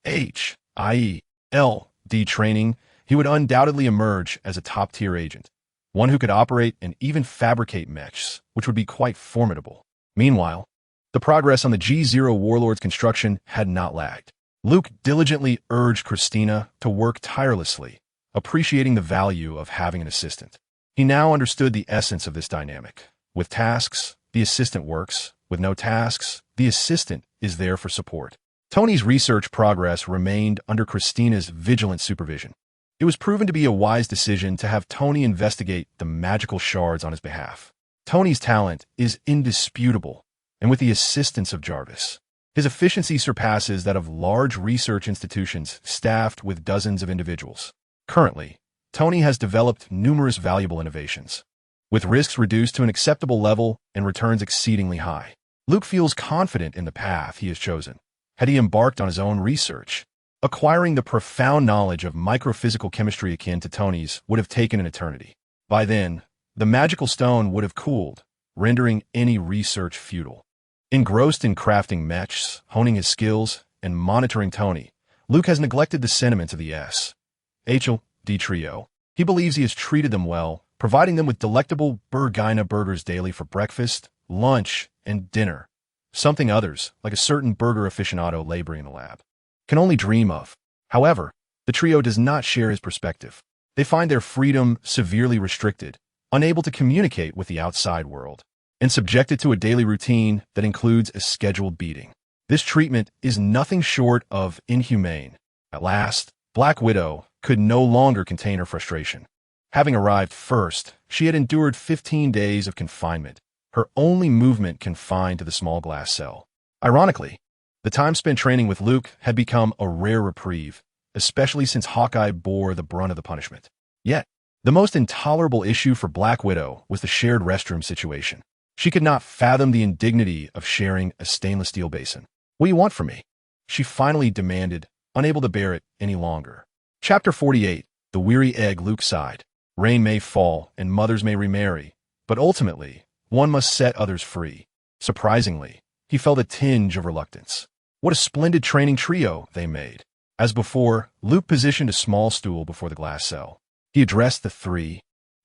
SHIELD training, he would undoubtedly emerge as a top-tier agent, one who could operate and even fabricate mechs, which would be quite formidable. Meanwhile, the progress on the G0 Warlord's construction had not lagged. Luke diligently urged Christina to work tirelessly, appreciating the value of having an assistant. He now understood the essence of this dynamic. With tasks, the assistant works. With no tasks, the assistant is there for support. Tony's research progress remained under Christina's vigilant supervision. It was proven to be a wise decision to have Tony investigate the magical shards on his behalf. Tony's talent is indisputable, and with the assistance of Jarvis, his efficiency surpasses that of large research institutions staffed with dozens of individuals. Currently, Tony has developed numerous valuable innovations, with risks reduced to an acceptable level and returns exceedingly high. Luke feels confident in the path he has chosen. Had he embarked on his own research, acquiring the profound knowledge of microphysical chemistry akin to Tony's would have taken an eternity. By then, the magical stone would have cooled, rendering any research futile. Engrossed in crafting mechs, honing his skills, and monitoring Tony, Luke has neglected the sentiments of the SHIELD trio. He believes he has treated them well, providing them with delectable Burgina burgers daily for breakfast, lunch, and dinner, something others, like a certain burger aficionado laboring in the lab, can only dream of. However, the trio does not share his perspective. They find their freedom severely restricted, unable to communicate with the outside world, and subjected to a daily routine that includes a scheduled beating. This treatment is nothing short of inhumane. At last, Black Widow could no longer contain her frustration. Having arrived first, she had endured 15 days of confinement, her only movement confined to the small glass cell. Ironically, the time spent training with Luke had become a rare reprieve, especially since Hawkeye bore the brunt of the punishment. Yet, the most intolerable issue for Black Widow was the shared restroom situation. She could not fathom the indignity of sharing a stainless steel basin. "What do you want from me?" she finally demanded, unable to bear it any longer. Chapter 48. The Weary Egg. Luke sighed. Rain may fall, and mothers may remarry, but ultimately, one must set others free. Surprisingly, he felt a tinge of reluctance. What a splendid training trio they made. As before, Luke positioned a small stool before the glass cell. He addressed the three.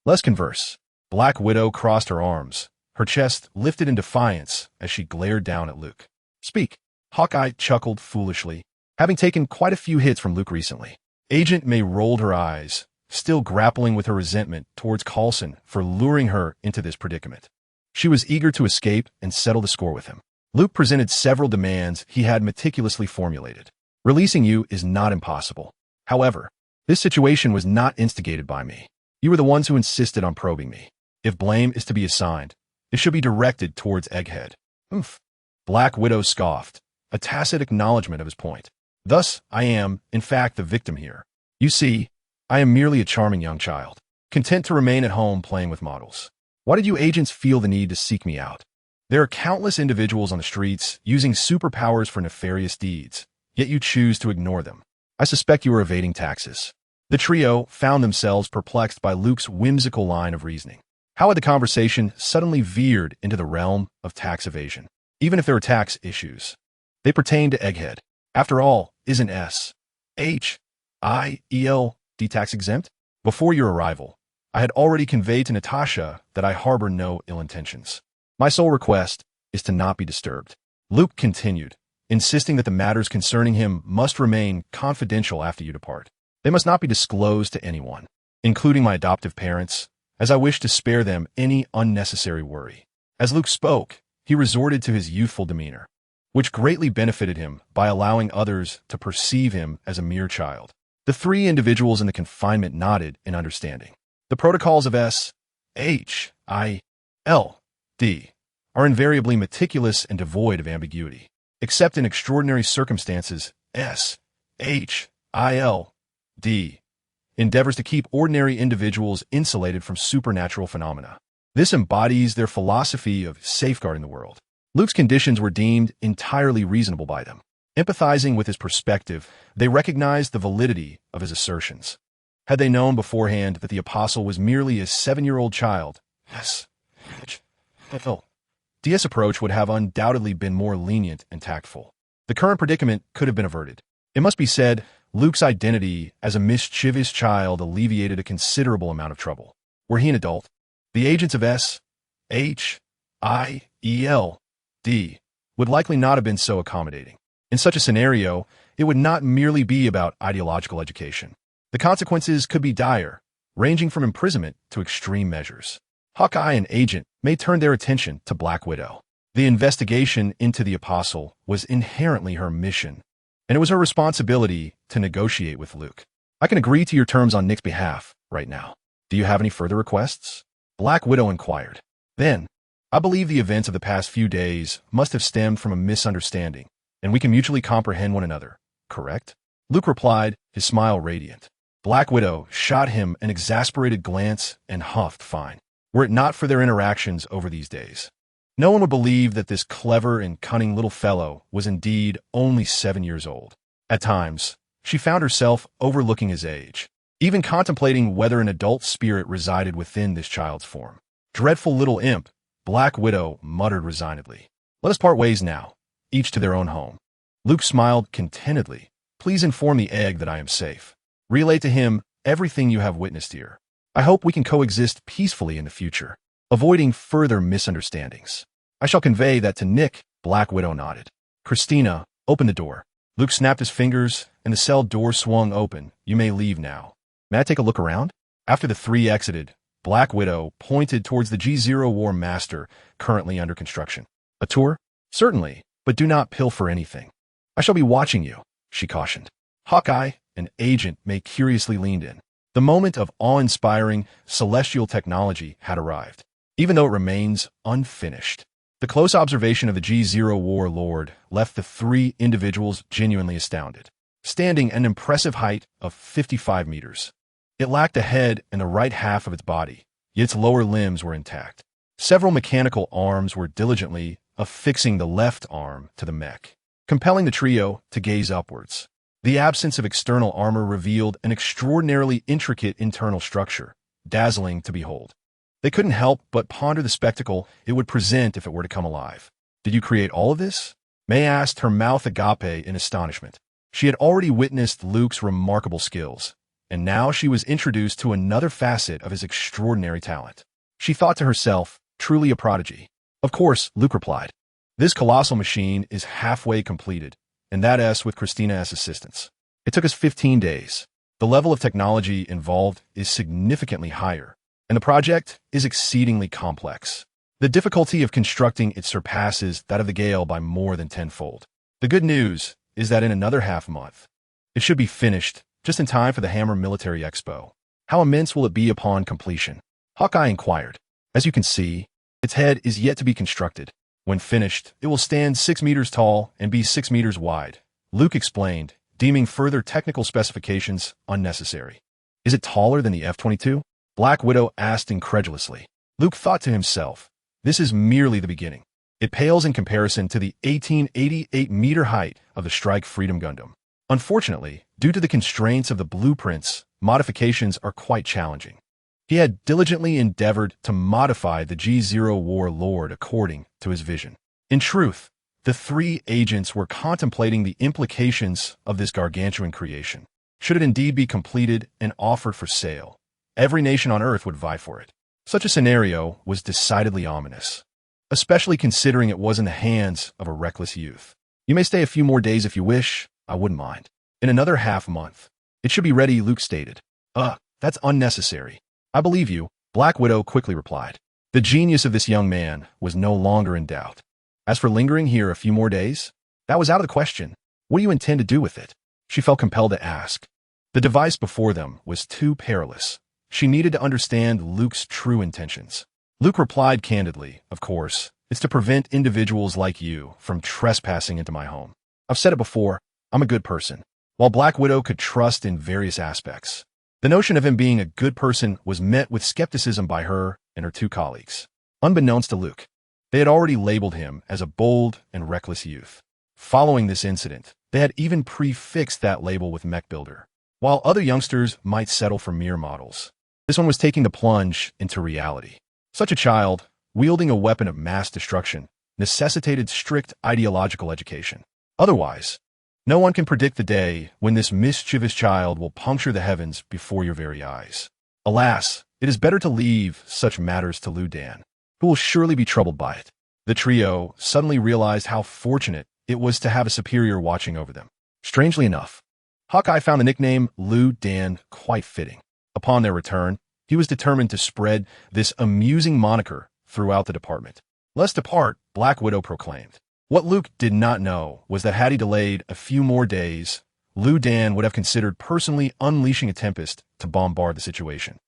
"Let's converse." Black Widow crossed her arms, her chest lifted in defiance as she glared down at Luke. "Speak." Hawkeye chuckled foolishly, having taken quite a few hits from Luke recently. Agent May rolled her eyes, still grappling with her resentment towards Coulson for luring her into this predicament. She was eager to escape and settle the score with him. Luke presented several demands he had meticulously formulated. "Releasing you is not impossible. However, this situation was not instigated by me. You were the ones who insisted on probing me. If blame is to be assigned, it should be directed towards Egghead." "Oomph." Black Widow scoffed, a tacit acknowledgement of his point. "Thus, I am, in fact, the victim here. You see, I am merely a charming young child, content to remain at home playing with models. Why did you agents feel the need to seek me out? There are countless individuals on the streets using superpowers for nefarious deeds, yet you choose to ignore them. I suspect you are evading taxes." The trio found themselves perplexed by Luke's whimsical line of reasoning. How had the conversation suddenly veered into the realm of tax evasion? Even if there were tax issues, they pertain to Egghead. After all, isn't SHIELD tax exempt? Before your arrival, I had already conveyed to Natasha that I harbor no ill intentions. My sole request is to not be disturbed. Luke continued, insisting that the matters concerning him must remain confidential after you depart. They must not be disclosed to anyone, including my adoptive parents, as I wish to spare them any unnecessary worry. As Luke spoke, he resorted to his youthful demeanor, which greatly benefited him by allowing others to perceive him as a mere child. The three individuals in the confinement nodded in understanding. The protocols of SHIELD are invariably meticulous and devoid of ambiguity. Except in extraordinary circumstances, SHIELD endeavors to keep ordinary individuals insulated from supernatural phenomena. This embodies their philosophy of safeguarding the world. Luke's conditions were deemed entirely reasonable by them. Empathizing with his perspective, they recognized the validity of his assertions. Had they known beforehand that the apostle was merely a 7-year-old child, DS' approach would have undoubtedly been more lenient and tactful. The current predicament could have been averted. It must be said, Luke's identity as a mischievous child alleviated a considerable amount of trouble. Were he an adult, the agents of S.H.I.E.L.D. would likely not have been so accommodating. In such a scenario, it would not merely be about ideological education. The consequences could be dire, ranging from imprisonment to extreme measures. Hawkeye and Agent may turn their attention to Black Widow. The investigation into the apostle was inherently her mission, and it was her responsibility to negotiate with Luke. I can agree to your terms on Nick's behalf right now. Do you have any further requests? Black Widow inquired. Then, I believe the events of the past few days must have stemmed from a misunderstanding, and we can mutually comprehend one another, correct? Luke replied, his smile radiant. Black Widow shot him an exasperated glance and huffed fine. Were it not for their interactions over these days, no one would believe that this clever and cunning little fellow was indeed only 7 years old. At times, she found herself overlooking his age, even contemplating whether an adult spirit resided within this child's form. Dreadful little imp, Black Widow muttered resignedly. Let us part ways now, each to their own home. Luke smiled contentedly. Please inform the egg that I am safe. Relay to him everything you have witnessed here. I hope we can coexist peacefully in the future, avoiding further misunderstandings. I shall convey that to Nick. Black Widow nodded. Christina, open the door. Luke snapped his fingers, and the cell door swung open. You may leave now. May I take a look around? After the three exited, Black Widow pointed towards the G0 War Master currently under construction. A tour? Certainly, but do not pilfer anything. I shall be watching you, she cautioned. Hawkeye, an agent, may curiously leaned in. The moment of awe-inspiring celestial technology had arrived, even though it remains unfinished. The close observation of the G0 War Lord left the three individuals genuinely astounded, standing at an impressive height of 55 meters. It lacked a head and the right half of its body, yet its lower limbs were intact. Several mechanical arms were diligently affixing the left arm to the mech, compelling the trio to gaze upwards. The absence of external armor revealed an extraordinarily intricate internal structure, dazzling to behold. They couldn't help but ponder the spectacle it would present if it were to come alive. Did you create all of this? May asked, her mouth agape in astonishment. She had already witnessed Luke's remarkable skills, and now she was introduced to another facet of his extraordinary talent. She thought to herself, truly a prodigy. Of course, Luke replied. This colossal machine is halfway completed, and that is with Christina's assistance. It took us 15 days. The level of technology involved is significantly higher, and the project is exceedingly complex. The difficulty of constructing it surpasses that of the Gale by more than tenfold. The good news is that in another half-month, it should be finished just in time for the Hammer Military Expo. How immense will it be upon completion? Hawkeye inquired. As you can see, its head is yet to be constructed. When finished, it will stand 6 meters tall and be 6 meters wide, Luke explained, deeming further technical specifications unnecessary. Is it taller than the F-22? Black Widow asked incredulously. Luke thought to himself, this is merely the beginning. It pales in comparison to the 1888-meter height of the Strike Freedom Gundam. Unfortunately, due to the constraints of the blueprints, modifications are quite challenging. He had diligently endeavored to modify the G0 War Lord according to his vision. In truth, the three agents were contemplating the implications of this gargantuan creation. Should it indeed be completed and offered for sale, every nation on Earth would vie for it. Such a scenario was decidedly ominous, especially considering it was in the hands of a reckless youth. You may stay a few more days if you wish, I wouldn't mind. In another half-month, it should be ready, Luke stated. That's unnecessary. I believe you, Black Widow quickly replied. The genius of this young man was no longer in doubt. As for lingering here a few more days, that was out of the question. What do you intend to do with it? She felt compelled to ask. The device before them was too perilous. She needed to understand Luke's true intentions. Luke replied candidly, of course, it's to prevent individuals like you from trespassing into my home. I've said it before, I'm a good person. While Black Widow could trust in various aspects, The notion of him being a good person was met with skepticism by her and her two colleagues. Unbeknownst to Luke, they had already labeled him as a bold and reckless youth. Following this incident, they had even prefixed that label with mech builder. While other youngsters might settle for mere models, this one was taking the plunge into reality. Such a child, wielding a weapon of mass destruction, necessitated strict ideological education. Otherwise, no one can predict the day when this mischievous child will puncture the heavens before your very eyes. Alas, it is better to leave such matters to Lu Dan, who will surely be troubled by it. The trio suddenly realized how fortunate it was to have a superior watching over them. Strangely enough, Hawkeye found the nickname Lu Dan quite fitting. Upon their return, he was determined to spread this amusing moniker throughout the department. "Let's depart," Black Widow proclaimed. What Luke did not know was that had he delayed a few more days, Lu Dan would have considered personally unleashing a tempest to bombard the situation.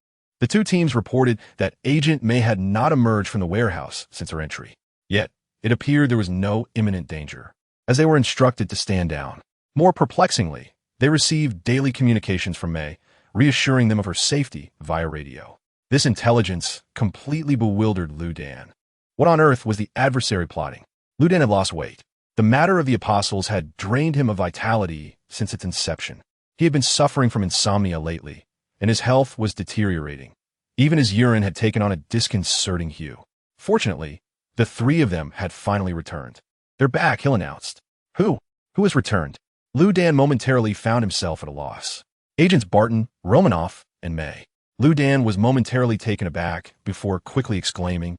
The two teams reported that Agent May had not emerged from the warehouse since her entry. Yet, it appeared there was no imminent danger, as they were instructed to stand down. More perplexingly, they received daily communications from May, reassuring them of her safety via radio. This intelligence completely bewildered Lu Dan. What on earth was the adversary plotting? Lu Dan had lost weight. The matter of the apostles had drained him of vitality since its inception. He had been suffering from insomnia lately, and his health was deteriorating. Even his urine had taken on a disconcerting hue. Fortunately, the three of them had finally returned. "They're back," Hill announced. Who? Who has returned? Lu Dan momentarily found himself at a loss. Agents Barton, Romanoff, and May. Lu Dan was momentarily taken aback before quickly exclaiming,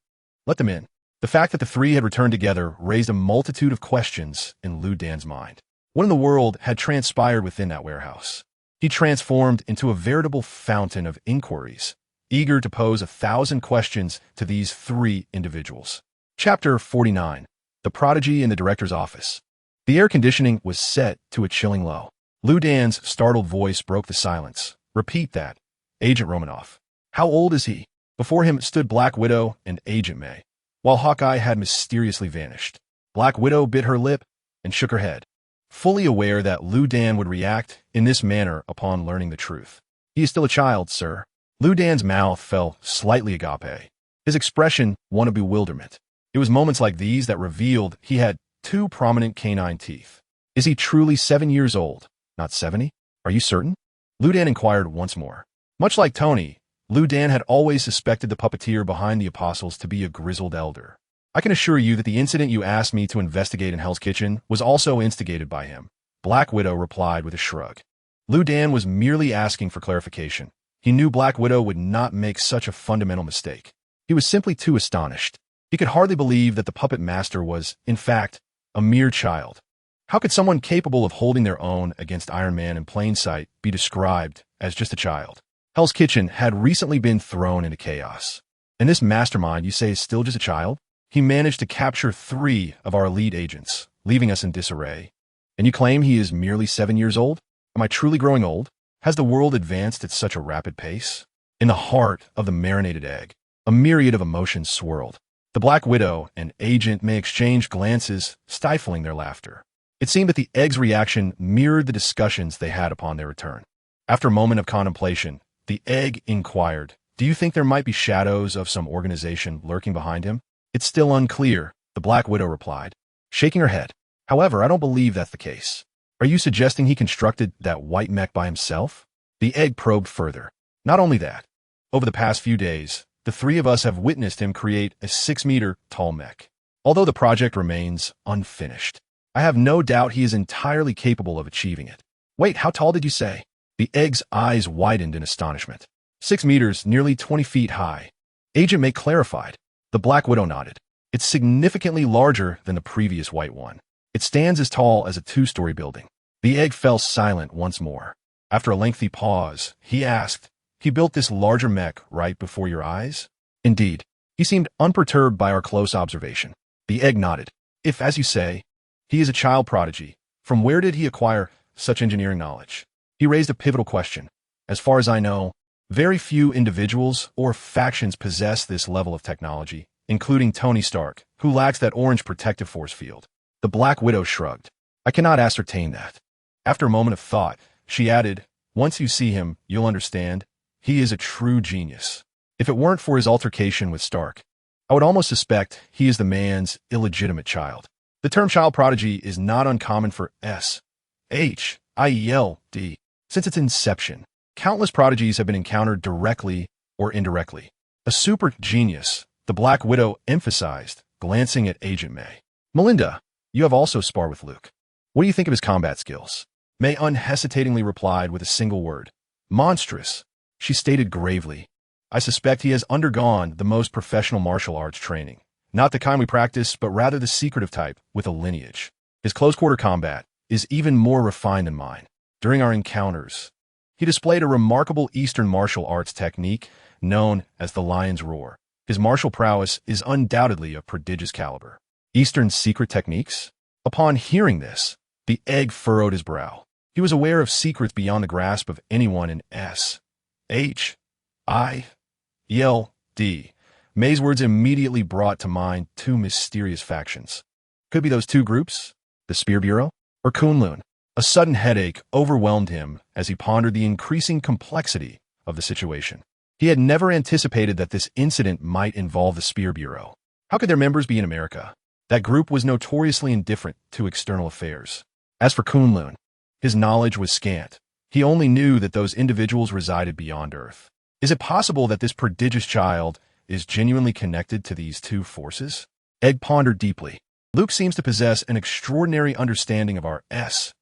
"Let them in." The fact that the three had returned together raised a multitude of questions in Lu Dan's mind. What in the world had transpired within that warehouse? He transformed into a veritable fountain of inquiries, eager to pose 1,000 questions to these three individuals. Chapter 49. The Prodigy in the Director's Office. The air conditioning was set to a chilling low. Lu Dan's startled voice broke the silence. "Repeat that, Agent Romanoff. How old is he?" Before him stood Black Widow and Agent May, while Hawkeye had mysteriously vanished. Black Widow bit her lip and shook her head, fully aware that Lu Dan would react in this manner upon learning the truth. "He is still a child, sir." Lu Dan's mouth fell slightly agape, his expression one of bewilderment. It was moments like these that revealed he had two prominent canine teeth. "Is he truly 7 years old, not 70? Are you certain?" Lu Dan inquired once more. Much like Tony, Lu Dan had always suspected the puppeteer behind the apostles to be a grizzled elder. "I can assure you that the incident you asked me to investigate in Hell's Kitchen was also instigated by him," Black Widow replied with a shrug. Lu Dan was merely asking for clarification. He knew Black Widow would not make such a fundamental mistake. He was simply too astonished. He could hardly believe that the puppet master was, in fact, a mere child. How could someone capable of holding their own against Iron Man in plain sight be described as just a child? Hell's Kitchen had recently been thrown into chaos. And this mastermind, you say, is still just a child? He managed to capture 3 of our lead agents, leaving us in disarray. And you claim he is merely 7 years old? Am I truly growing old? Has the world advanced at such a rapid pace? In the heart of the marinated egg, a myriad of emotions swirled. The Black Widow and Agent May exchanged glances, stifling their laughter. It seemed that the egg's reaction mirrored the discussions they had upon their return. After a moment of contemplation, the egg inquired, "Do you think there might be shadows of some organization lurking behind him?" "It's still unclear," the Black Widow replied, shaking her head. "However, I don't believe that's the case." "Are you suggesting he constructed that white mech by himself?" The egg probed further. "Not only that. Over the past few days, the 3 of us have witnessed him create a 6-meter-tall mech. Although the project remains unfinished, I have no doubt he is entirely capable of achieving it." "Wait, how tall did you say?" The egg's eyes widened in astonishment. 6 meters, nearly 20 feet high. Agent May clarified. The Black Widow nodded. "It's significantly larger than the previous white one. It stands as tall as a 2-story building." The egg fell silent once more. After a lengthy pause, he asked, "He built this larger mech right before your eyes?" "Indeed." He seemed unperturbed by our close observation. The egg nodded. "If, as you say, he is a child prodigy, from where did he acquire such engineering knowledge?" He raised a pivotal question. "As far as I know, very few individuals or factions possess this level of technology, including Tony Stark, who lacks that orange protective force field." The Black Widow shrugged. "I cannot ascertain that." After a moment of thought, she added, Once you see him, you'll understand. He is a true genius. If it weren't for his altercation with Stark, I would almost suspect he is the man's illegitimate child. The term child prodigy is not uncommon for S.H.I.E.L.D. Since its inception, countless prodigies have been encountered directly or indirectly. A super genius, the Black Widow emphasized, glancing at Agent May. Melinda, you have also sparred with Luke. What do you think of his combat skills? May unhesitatingly replied with a single word. Monstrous. She stated gravely. I suspect he has undergone the most professional martial arts training. Not the kind we practice, but rather the secretive type with a lineage. His close-quarter combat is even more refined than mine. During our encounters, he displayed a remarkable Eastern martial arts technique known as the Lion's Roar. His martial prowess is undoubtedly of prodigious caliber. Eastern secret techniques? Upon hearing this, the egg furrowed his brow. He was aware of secrets beyond the grasp of anyone in S.H.I.E.L.D. May's words immediately brought to mind two mysterious factions. Could be those two groups, the Spear Bureau or Kunlun. A sudden headache overwhelmed him as he pondered the increasing complexity of the situation. He had never anticipated that this incident might involve the Spear Bureau. How could their members be in America? That group was notoriously indifferent to external affairs. As for Kunlun, his knowledge was scant. He only knew that those individuals resided beyond Earth. Is it possible that this prodigious child is genuinely connected to these two forces? Egg pondered deeply. Luke seems to possess an extraordinary understanding of our S.H.I.E.L.D.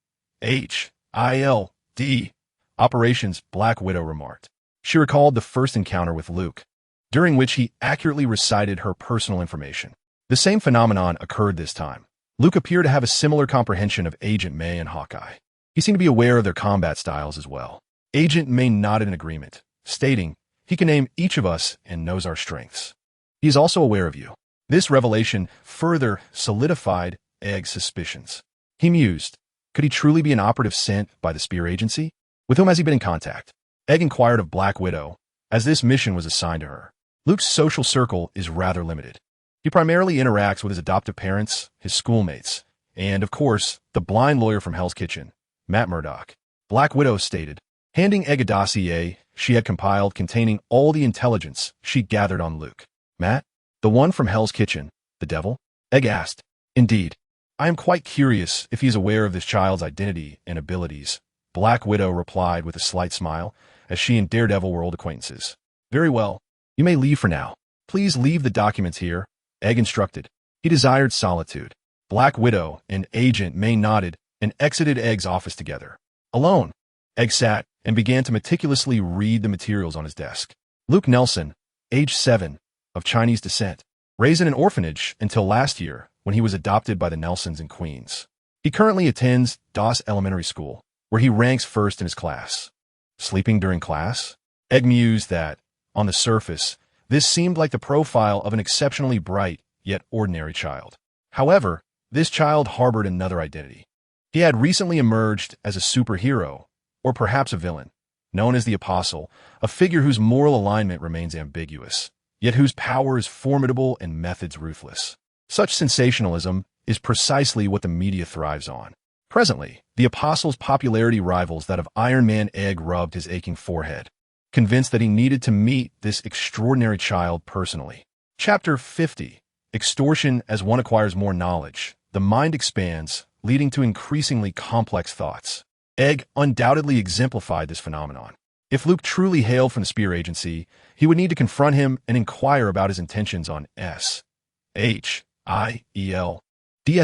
operations, Black Widow remarked. She recalled the first encounter with Luke, during which he accurately recited her personal information. The same phenomenon occurred this time. Luke appeared to have a similar comprehension of Agent May and Hawkeye. He seemed to be aware of their combat styles as well. Agent May nodded in agreement, stating, he can name each of us and knows our strengths. He is also aware of you. This revelation further solidified Egg's suspicions. He mused, could he truly be an operative sent by the Spear Agency? With whom has he been in contact? Egg inquired of Black Widow, as this mission was assigned to her. Luke's social circle is rather limited. He primarily interacts with his adoptive parents, his schoolmates, and, of course, the blind lawyer from Hell's Kitchen, Matt Murdock. Black Widow stated, handing Egg a dossier she had compiled containing all the intelligence she gathered on Luke. Matt? The one from Hell's Kitchen, the devil? Egg asked. Indeed. I am quite curious if he is aware of this child's identity and abilities. Black Widow replied with a slight smile, as she and Daredevil were old acquaintances. Very well. You may leave for now. Please leave the documents here, Egg instructed. He desired solitude. Black Widow and Agent May nodded and exited Egg's office together. Alone, Egg sat and began to meticulously read the materials on his desk. Luke Nelson, age 7, of Chinese descent, raised in an orphanage until last year when he was adopted by the Nelsons in Queens. He currently attends Doss Elementary School, where he ranks first in his class. Sleeping during class? Egg mused that, on the surface, this seemed like the profile of an exceptionally bright, yet ordinary child. However, this child harbored another identity. He had recently emerged as a superhero, or perhaps a villain, known as the Apostle, a figure whose moral alignment remains ambiguous, yet whose power is formidable and methods ruthless. Such sensationalism is precisely what the media thrives on. Presently, the Apostle's popularity rivals that of Iron Man. Egg rubbed his aching forehead, convinced that he needed to meet this extraordinary child personally. Chapter 50. Extortion. As one acquires more knowledge, the mind expands, leading to increasingly complex thoughts. Egg undoubtedly exemplified this phenomenon. If Luke truly hailed from the Spear Agency, he would need to confront him and inquire about his intentions on S.H.I.E.L.D.'s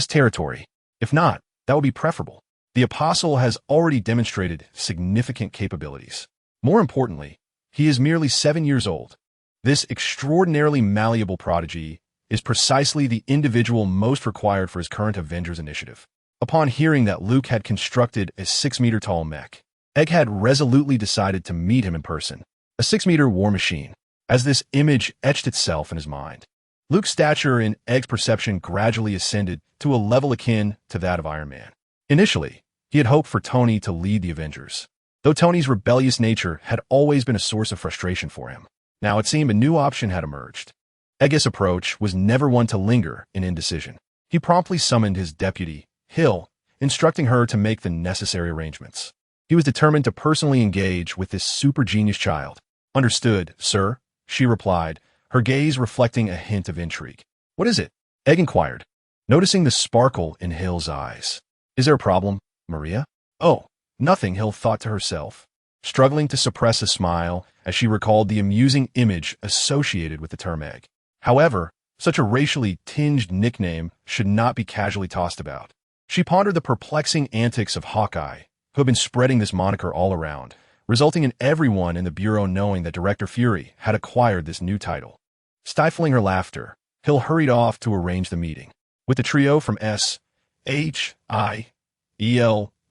territory. If not, that would be preferable. The Apostle has already demonstrated significant capabilities. More importantly, he is merely 7 years old. This extraordinarily malleable prodigy is precisely the individual most required for his current Avengers initiative. Upon hearing that Luke had constructed a 6-meter-tall mech, Egg had resolutely decided to meet him in person. A 6-meter war machine, as this image etched itself in his mind. Luke's stature in Egg's perception gradually ascended to a level akin to that of Iron Man. Initially, he had hoped for Tony to lead the Avengers, though Tony's rebellious nature had always been a source of frustration for him. Now it seemed a new option had emerged. Egg's approach was never one to linger in indecision. He promptly summoned his deputy, Hill, instructing her to make the necessary arrangements. He was determined to personally engage with this super genius child. "Understood, sir," she replied, her gaze reflecting a hint of intrigue. "What is it?" Egg inquired, noticing the sparkle in Hill's eyes. "Is there a problem, Maria?" "Oh, nothing," Hill thought to herself, struggling to suppress a smile as she recalled the amusing image associated with the term egg. However, such a racially tinged nickname should not be casually tossed about. She pondered the perplexing antics of Hawkeye, who had been spreading this moniker all around, resulting in everyone in the Bureau knowing that Director Fury had acquired this new title. Stifling her laughter, Hill hurried off to arrange the meeting. With the trio from SHIELD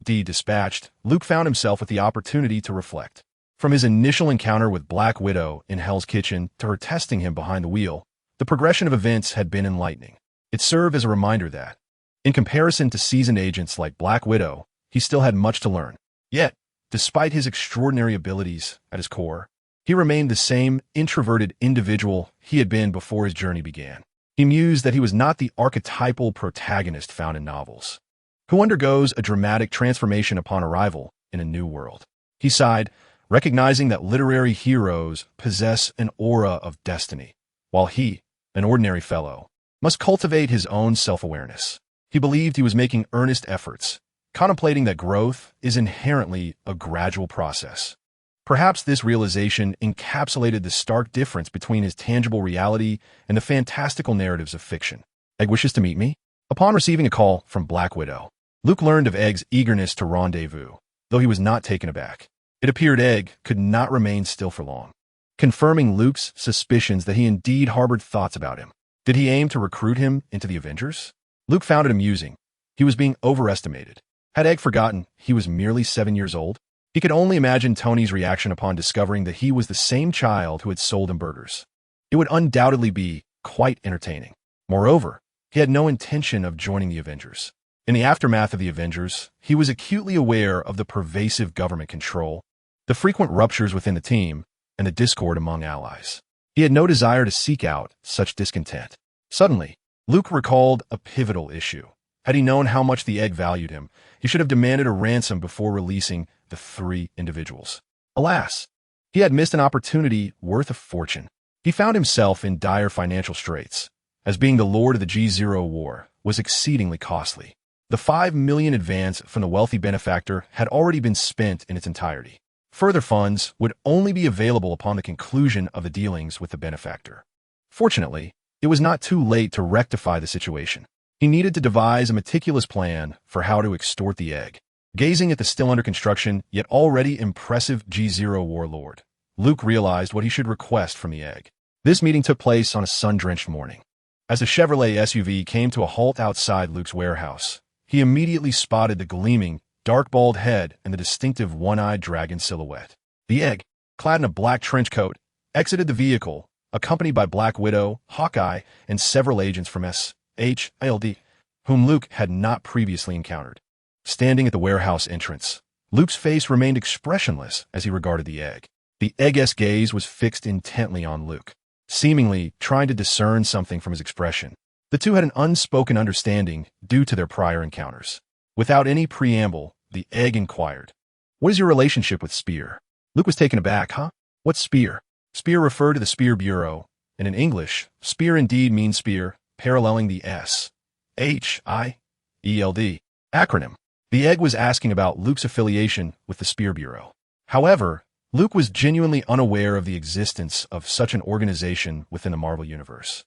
dispatched, Luke found himself with the opportunity to reflect. From his initial encounter with Black Widow in Hell's Kitchen to her testing him behind the wheel, the progression of events had been enlightening. It served as a reminder that, in comparison to seasoned agents like Black Widow, he still had much to learn. Yet, despite his extraordinary abilities at his core, he remained the same introverted individual he had been before his journey began. He mused that he was not the archetypal protagonist found in novels, who undergoes a dramatic transformation upon arrival in a new world. He sighed, recognizing that literary heroes possess an aura of destiny, while he, an ordinary fellow, must cultivate his own self-awareness. He believed he was making earnest efforts, contemplating that growth is inherently a gradual process. Perhaps this realization encapsulated the stark difference between his tangible reality and the fantastical narratives of fiction. "Egg wishes to meet me?" Upon receiving a call from Black Widow, Luke learned of Egg's eagerness to rendezvous, though he was not taken aback. It appeared Egg could not remain still for long, confirming Luke's suspicions that he indeed harbored thoughts about him. Did he aim to recruit him into the Avengers? Luke found it amusing. He was being overestimated. Had Egg forgotten he was merely 7 years old? He could only imagine Tony's reaction upon discovering that he was the same child who had sold him burgers. It would undoubtedly be quite entertaining. Moreover, he had no intention of joining the Avengers. In the aftermath of the Avengers, he was acutely aware of the pervasive government control, the frequent ruptures within the team, and the discord among allies. He had no desire to seek out such discontent. Suddenly, Luke recalled a pivotal issue. Had he known how much the Egg valued him, he should have demanded a ransom before releasing the 3 individuals. Alas, he had missed an opportunity worth a fortune. He found himself in dire financial straits, as being the lord of the G0 war was exceedingly costly. The 5 million advance from the wealthy benefactor had already been spent in its entirety. Further funds would only be available upon the conclusion of the dealings with the benefactor. Fortunately, it was not too late to rectify the situation. He needed to devise a meticulous plan for how to extort the Egg. Gazing at the still under construction, yet already impressive G0 warlord, Luke realized what he should request from the Egg. This meeting took place on a sun-drenched morning. As the Chevrolet SUV came to a halt outside Luke's warehouse, he immediately spotted the gleaming, dark bald head and the distinctive one-eyed dragon silhouette. The Egg, clad in a black trench coat, exited the vehicle, accompanied by Black Widow, Hawkeye, and several agents from SHIELD, whom Luke had not previously encountered. Standing at the warehouse entrance, Luke's face remained expressionless as he regarded the Egg. The Egg's gaze was fixed intently on Luke, seemingly trying to discern something from his expression. The two had an unspoken understanding due to their prior encounters. Without any preamble, the Egg inquired, "What is your relationship with Spear?" Luke was taken aback. "Huh? What's Spear?" Spear referred to the Spear Bureau, and in English, spear indeed means spear, paralleling the SHIELD acronym. The Egg was asking about Luke's affiliation with the Spear Bureau. However, Luke was genuinely unaware of the existence of such an organization within the Marvel Universe,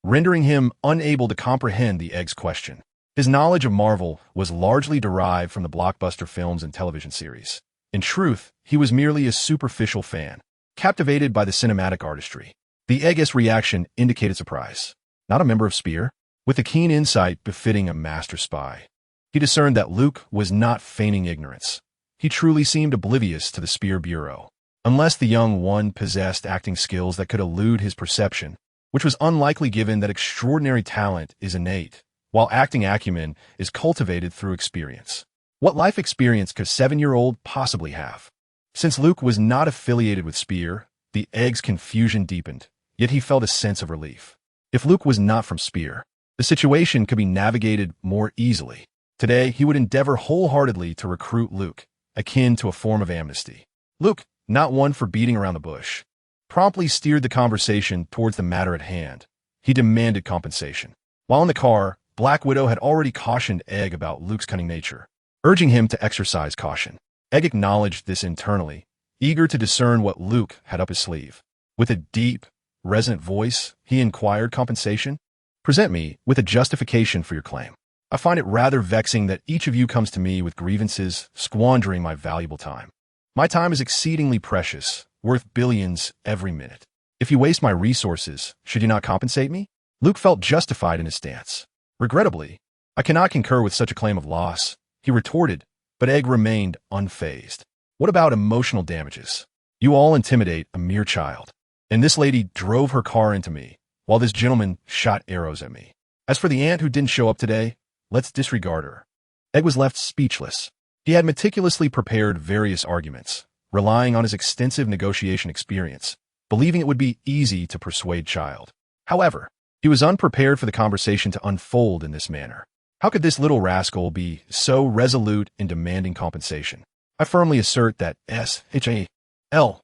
rendering him unable to comprehend the Egg's question. His knowledge of Marvel was largely derived from the blockbuster films and television series. In truth, he was merely a superficial fan, captivated by the cinematic artistry. The Egg's reaction indicated surprise. Not a member of Spear? With a keen insight befitting a master spy, he discerned that Luke was not feigning ignorance. He truly seemed oblivious to the Spear Bureau. Unless the young one possessed acting skills that could elude his perception, which was unlikely given that extraordinary talent is innate, while acting acumen is cultivated through experience. What life experience could a 7-year-old possibly have? Since Luke was not affiliated with Spear, the Egg's confusion deepened, yet he felt a sense of relief. If Luke was not from Spear, the situation could be navigated more easily. Today, he would endeavor wholeheartedly to recruit Luke, akin to a form of amnesty. Luke, not one for beating around the bush, promptly steered the conversation towards the matter at hand. He demanded compensation. While in the car, Black Widow had already cautioned Egg about Luke's cunning nature, urging him to exercise caution. Egg acknowledged this internally, eager to discern what Luke had up his sleeve. With a deep, resonant voice, he inquired compensation. Present me with a justification for your claim. I find it rather vexing that each of you comes to me with grievances, squandering my valuable time. My time is exceedingly precious, worth billions every minute. If you waste my resources, should you not compensate me? Luke felt justified in his stance. Regrettably, I cannot concur with such a claim of loss, he retorted, but Egg remained unfazed. What about emotional damages? You all intimidate a mere child. And this lady drove her car into me, while this gentleman shot arrows at me. As for the aunt who didn't show up today, let's disregard her. Egg was left speechless. He had meticulously prepared various arguments, relying on his extensive negotiation experience, believing it would be easy to persuade Child. However, he was unprepared for the conversation to unfold in this manner. How could this little rascal be so resolute in demanding compensation? I firmly assert that SHALD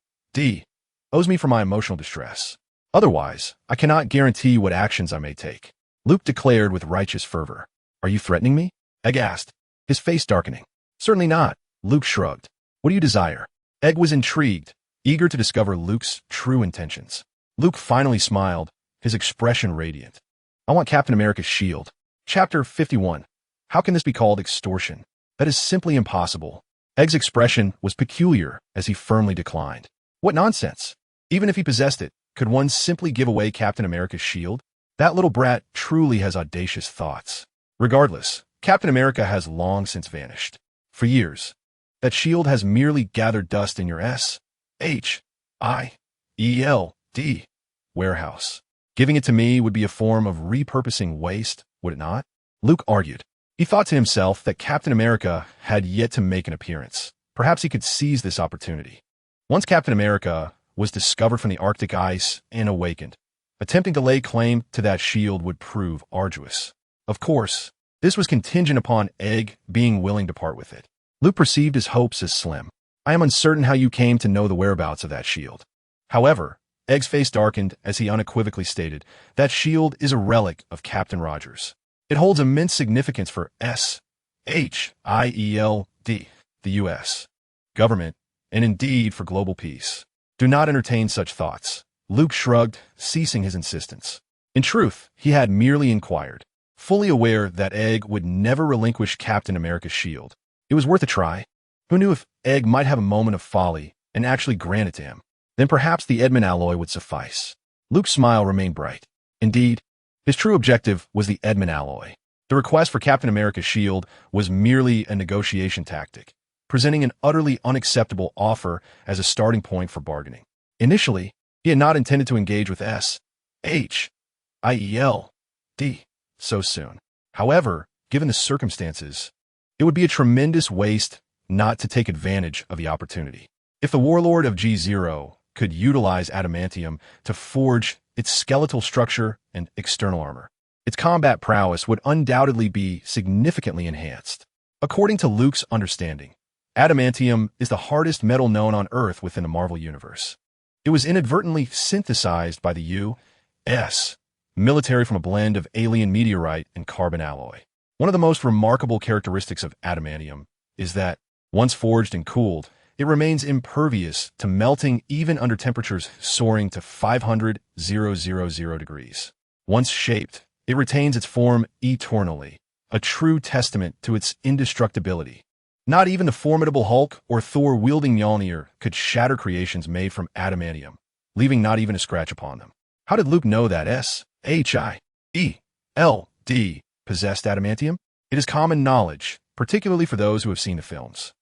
owes me for my emotional distress. Otherwise, I cannot guarantee what actions I may take. Luke declared with righteous fervor. Are you threatening me? Egg asked, his face darkening. Certainly not, Luke shrugged. What do you desire? Egg was intrigued, eager to discover Luke's true intentions. Luke finally smiled, his expression radiant. I want Captain America's shield. Chapter 51. How can this be called extortion? That is simply impossible. Egg's expression was peculiar as he firmly declined. What nonsense! Even if he possessed it, could one simply give away Captain America's shield? That little brat truly has audacious thoughts. Regardless, Captain America has long since vanished. For years, that shield has merely gathered dust in your SHIELD warehouse. Giving it to me would be a form of repurposing waste, would it not? Luke argued. He thought to himself that Captain America had yet to make an appearance. Perhaps he could seize this opportunity. Once Captain America was discovered from the Arctic ice and awakened, attempting to lay claim to that shield would prove arduous. Of course, this was contingent upon Egg being willing to part with it. Luke perceived his hopes as slim. I am uncertain how you came to know the whereabouts of that shield. However, Egg's face darkened as he unequivocally stated, that shield is a relic of Captain Rogers. It holds immense significance for SHIELD, the U.S. government, and indeed for global peace. Do not entertain such thoughts. Luke shrugged, ceasing his insistence. In truth, he had merely inquired, fully aware that Egg would never relinquish Captain America's shield. It was worth a try. Who knew if Egg might have a moment of folly and actually grant it to him? Then perhaps the Edmund alloy would suffice. Luke's smile remained bright. Indeed, his true objective was the Edmund alloy. The request for Captain America's shield was merely a negotiation tactic, presenting an utterly unacceptable offer as a starting point for bargaining. Initially, he had not intended to engage with SHIELD so soon. However, given the circumstances, it would be a tremendous waste not to take advantage of the opportunity. If the warlord of G0 could utilize adamantium to forge its skeletal structure and external armor, its combat prowess would undoubtedly be significantly enhanced. According to Luke's understanding, adamantium is the hardest metal known on Earth within the Marvel Universe. It was inadvertently synthesized by the U.S. military from a blend of alien meteorite and carbon alloy. One of the most remarkable characteristics of adamantium is that, once forged and cooled, it remains impervious to melting even under temperatures soaring to 500,000 degrees. Once shaped, it retains its form eternally, a true testament to its indestructibility. Not even the formidable Hulk or Thor wielding Mjolnir could shatter creations made from adamantium, leaving not even a scratch upon them. How did Luke know that SHIELD possessed adamantium? It is common knowledge, particularly for those who have seen the films.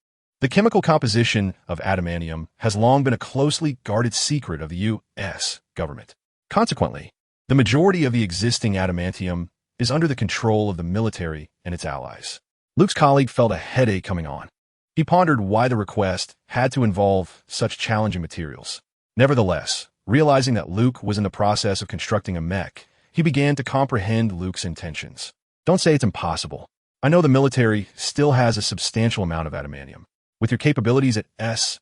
The chemical composition of adamantium has long been a closely guarded secret of the U.S. government. Consequently, the majority of the existing adamantium is under the control of the military and its allies. Luke's colleague felt a headache coming on. He pondered why the request had to involve such challenging materials. Nevertheless, realizing that Luke was in the process of constructing a mech, he began to comprehend Luke's intentions. Don't say it's impossible. I know the military still has a substantial amount of adamantium. With your capabilities at S-H-I-E-L-D,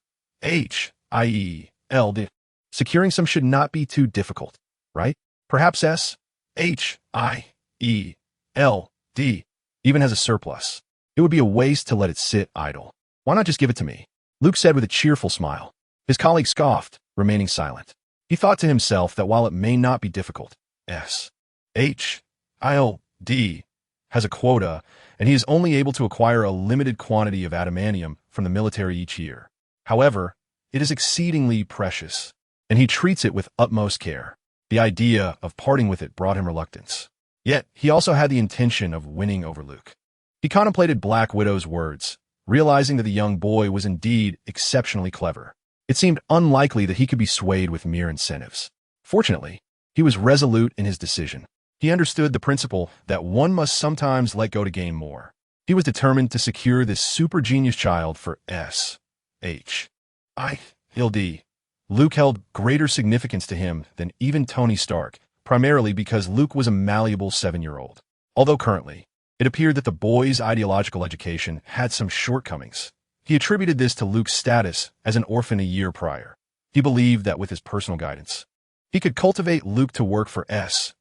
securing some should not be too difficult, right? Perhaps S-H-I-E-L-D even has a surplus. It would be a waste to let it sit idle. Why not just give it to me? Luke said with a cheerful smile. His colleague scoffed, remaining silent. He thought to himself that while it may not be difficult, S-H-I-L-D has a quota, and he is only able to acquire a limited quantity of adamantium from the military each year. However, it is exceedingly precious, and he treats it with utmost care. The idea of parting with it brought him reluctance. Yet, he also had the intention of winning over Luke. He contemplated Black Widow's words, realizing that the young boy was indeed exceptionally clever. It seemed unlikely that he could be swayed with mere incentives. Fortunately, he was resolute in his decision. He understood the principle that one must sometimes let go to gain more. He was determined to secure this super genius child for S-H-I-L-D. Luke held greater significance to him than even Tony Stark, primarily because Luke was a malleable 7-year-old. Although currently, it appeared that the boy's ideological education had some shortcomings. He attributed this to Luke's status as an orphan a year prior. He believed that with his personal guidance, he could cultivate Luke to work for S-H-I-E-L-D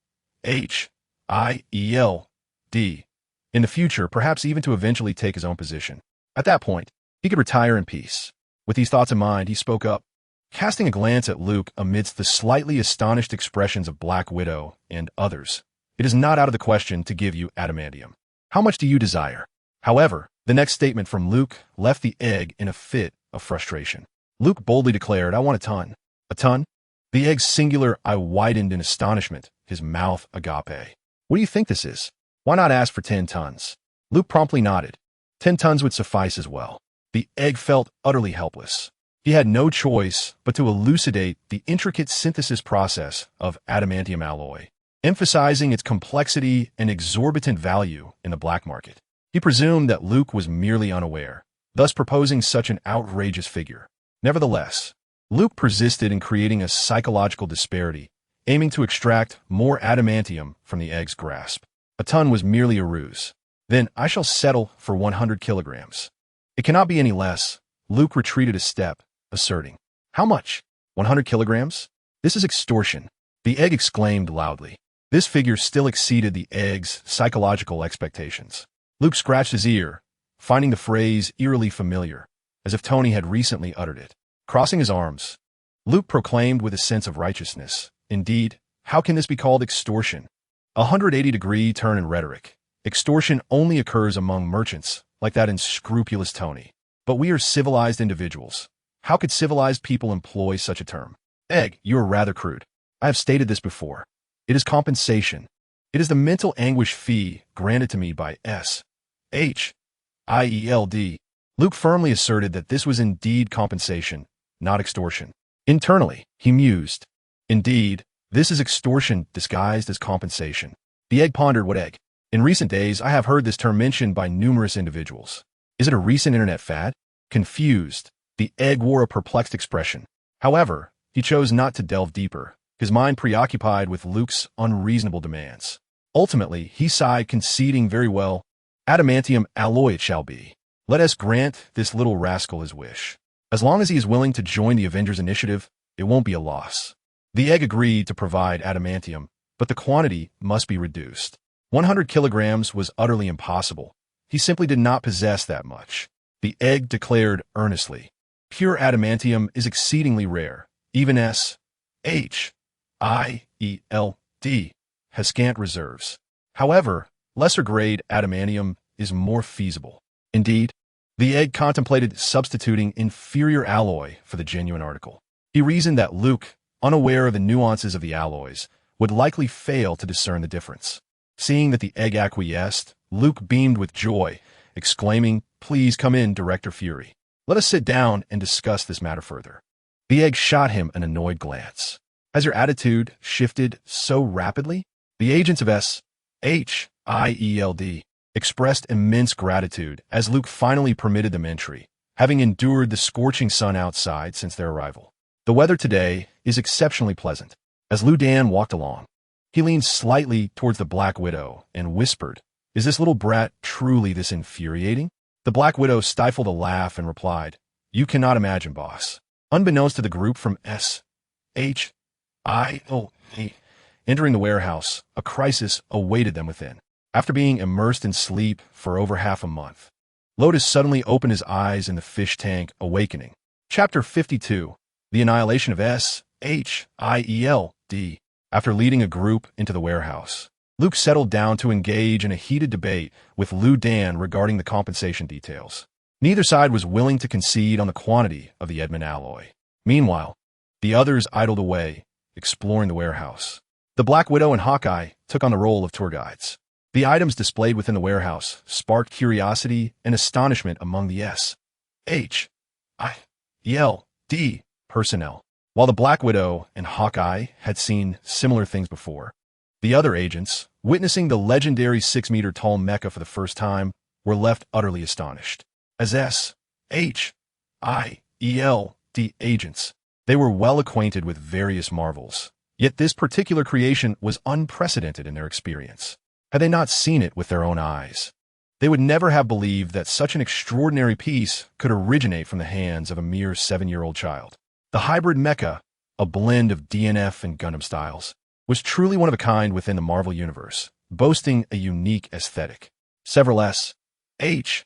in the future, perhaps even to eventually take his own position. At that point, he could retire in peace. With these thoughts in mind, he spoke up, casting a glance at Luke amidst the slightly astonished expressions of Black Widow and others. It is not out of the question to give you adamantium. How much do you desire? However, the next statement from Luke left the egg in a fit of frustration. Luke boldly declared, "I want a ton." A ton? The egg's singular eye widened in astonishment, his mouth agape. "What do you think this is? Why not ask for 10 tons? Luke promptly nodded. 10 tons would suffice as well. The egg felt utterly helpless. He had no choice but to elucidate the intricate synthesis process of adamantium alloy, emphasizing its complexity and exorbitant value in the black market. He presumed that Luke was merely unaware, thus proposing such an outrageous figure. Nevertheless, Luke persisted in creating a psychological disparity, aiming to extract more adamantium from the egg's grasp. A ton was merely a ruse. "Then I shall settle for 100 kilograms. It cannot be any less." Luke retreated a step, asserting, "How much? 100 kilograms? This is extortion." The egg exclaimed loudly. This figure still exceeded the egg's psychological expectations. Luke scratched his ear, finding the phrase eerily familiar, as if Tony had recently uttered it. Crossing his arms, Luke proclaimed with a sense of righteousness, "Indeed, how can this be called extortion?" A 180-degree turn in rhetoric. Extortion only occurs among merchants, like that unscrupulous Tony. But we are civilized individuals. How could civilized people employ such a term? Egg, you are rather crude. I have stated this before. It is compensation. It is the mental anguish fee granted to me by S-H-I-E-L-D. Luke firmly asserted that this was indeed compensation, not extortion. Internally, he mused. Indeed, this is extortion disguised as compensation. The egg pondered. What egg? In recent days, I have heard this term mentioned by numerous individuals. Is it a recent internet fad? Confused, the egg wore a perplexed expression. However, he chose not to delve deeper, his mind preoccupied with Luke's unreasonable demands. Ultimately, he sighed, conceding, "Very well, adamantium alloy it shall be. Let us grant this little rascal his wish. As long as he is willing to join the Avengers Initiative, it won't be a loss." The egg agreed to provide adamantium, but the quantity must be reduced. 100 kilograms was utterly impossible. He simply did not possess that much. The egg declared earnestly, "Pure adamantium is exceedingly rare. Even S-H-I-E-L-D has scant reserves. However, lesser-grade adamantium is more feasible." Indeed, the egg contemplated substituting inferior alloy for the genuine article. He reasoned that Luke, unaware of the nuances of the alloys, would likely fail to discern the difference. Seeing that the egg acquiesced, Luke beamed with joy, exclaiming, "Please come in, Director Fury. Let us sit down and discuss this matter further." The egg shot him an annoyed glance. "Has your attitude shifted so rapidly?" The agents of S-H-I-E-L-D expressed immense gratitude as Luke finally permitted them entry, having endured the scorching sun outside since their arrival. The weather today is exceptionally pleasant. As Lu Dan walked along, he leaned slightly towards the Black Widow and whispered, "Is this little brat truly this infuriating?" The The Black Widow stifled a laugh and replied, "You cannot imagine, boss." Unbeknownst to the group from S.H.I.O.A. entering the warehouse, a crisis awaited them within. After being immersed in sleep for over half a month, Lotus suddenly opened his eyes in the fish tank, awakening. Chapter 52. The Annihilation of S.H.I.E.L.D. After leading a group into the warehouse, Luke settled down to engage in a heated debate with Liu Dan regarding the compensation details. Neither side was willing to concede on the quantity of the Edmund alloy. Meanwhile, the others idled away, exploring the warehouse. The Black Widow and Hawkeye took on the role of tour guides. The items displayed within the warehouse sparked curiosity and astonishment among the S.H.I.E.L.D. personnel. While the Black Widow and Hawkeye had seen similar things before, the other agents, witnessing the legendary 6-meter-tall mecha for the first time, were left utterly astonished. As S.H.I.E.L.D. agents, they were well acquainted with various marvels, yet this particular creation was unprecedented in their experience. Had they not seen it with their own eyes, they would never have believed that such an extraordinary piece could originate from the hands of a mere 7-year-old child. The hybrid mecha, a blend of DNF and Gundam styles, was truly one of a kind within the Marvel Universe, boasting a unique aesthetic. Several S.H.I.E.L.D.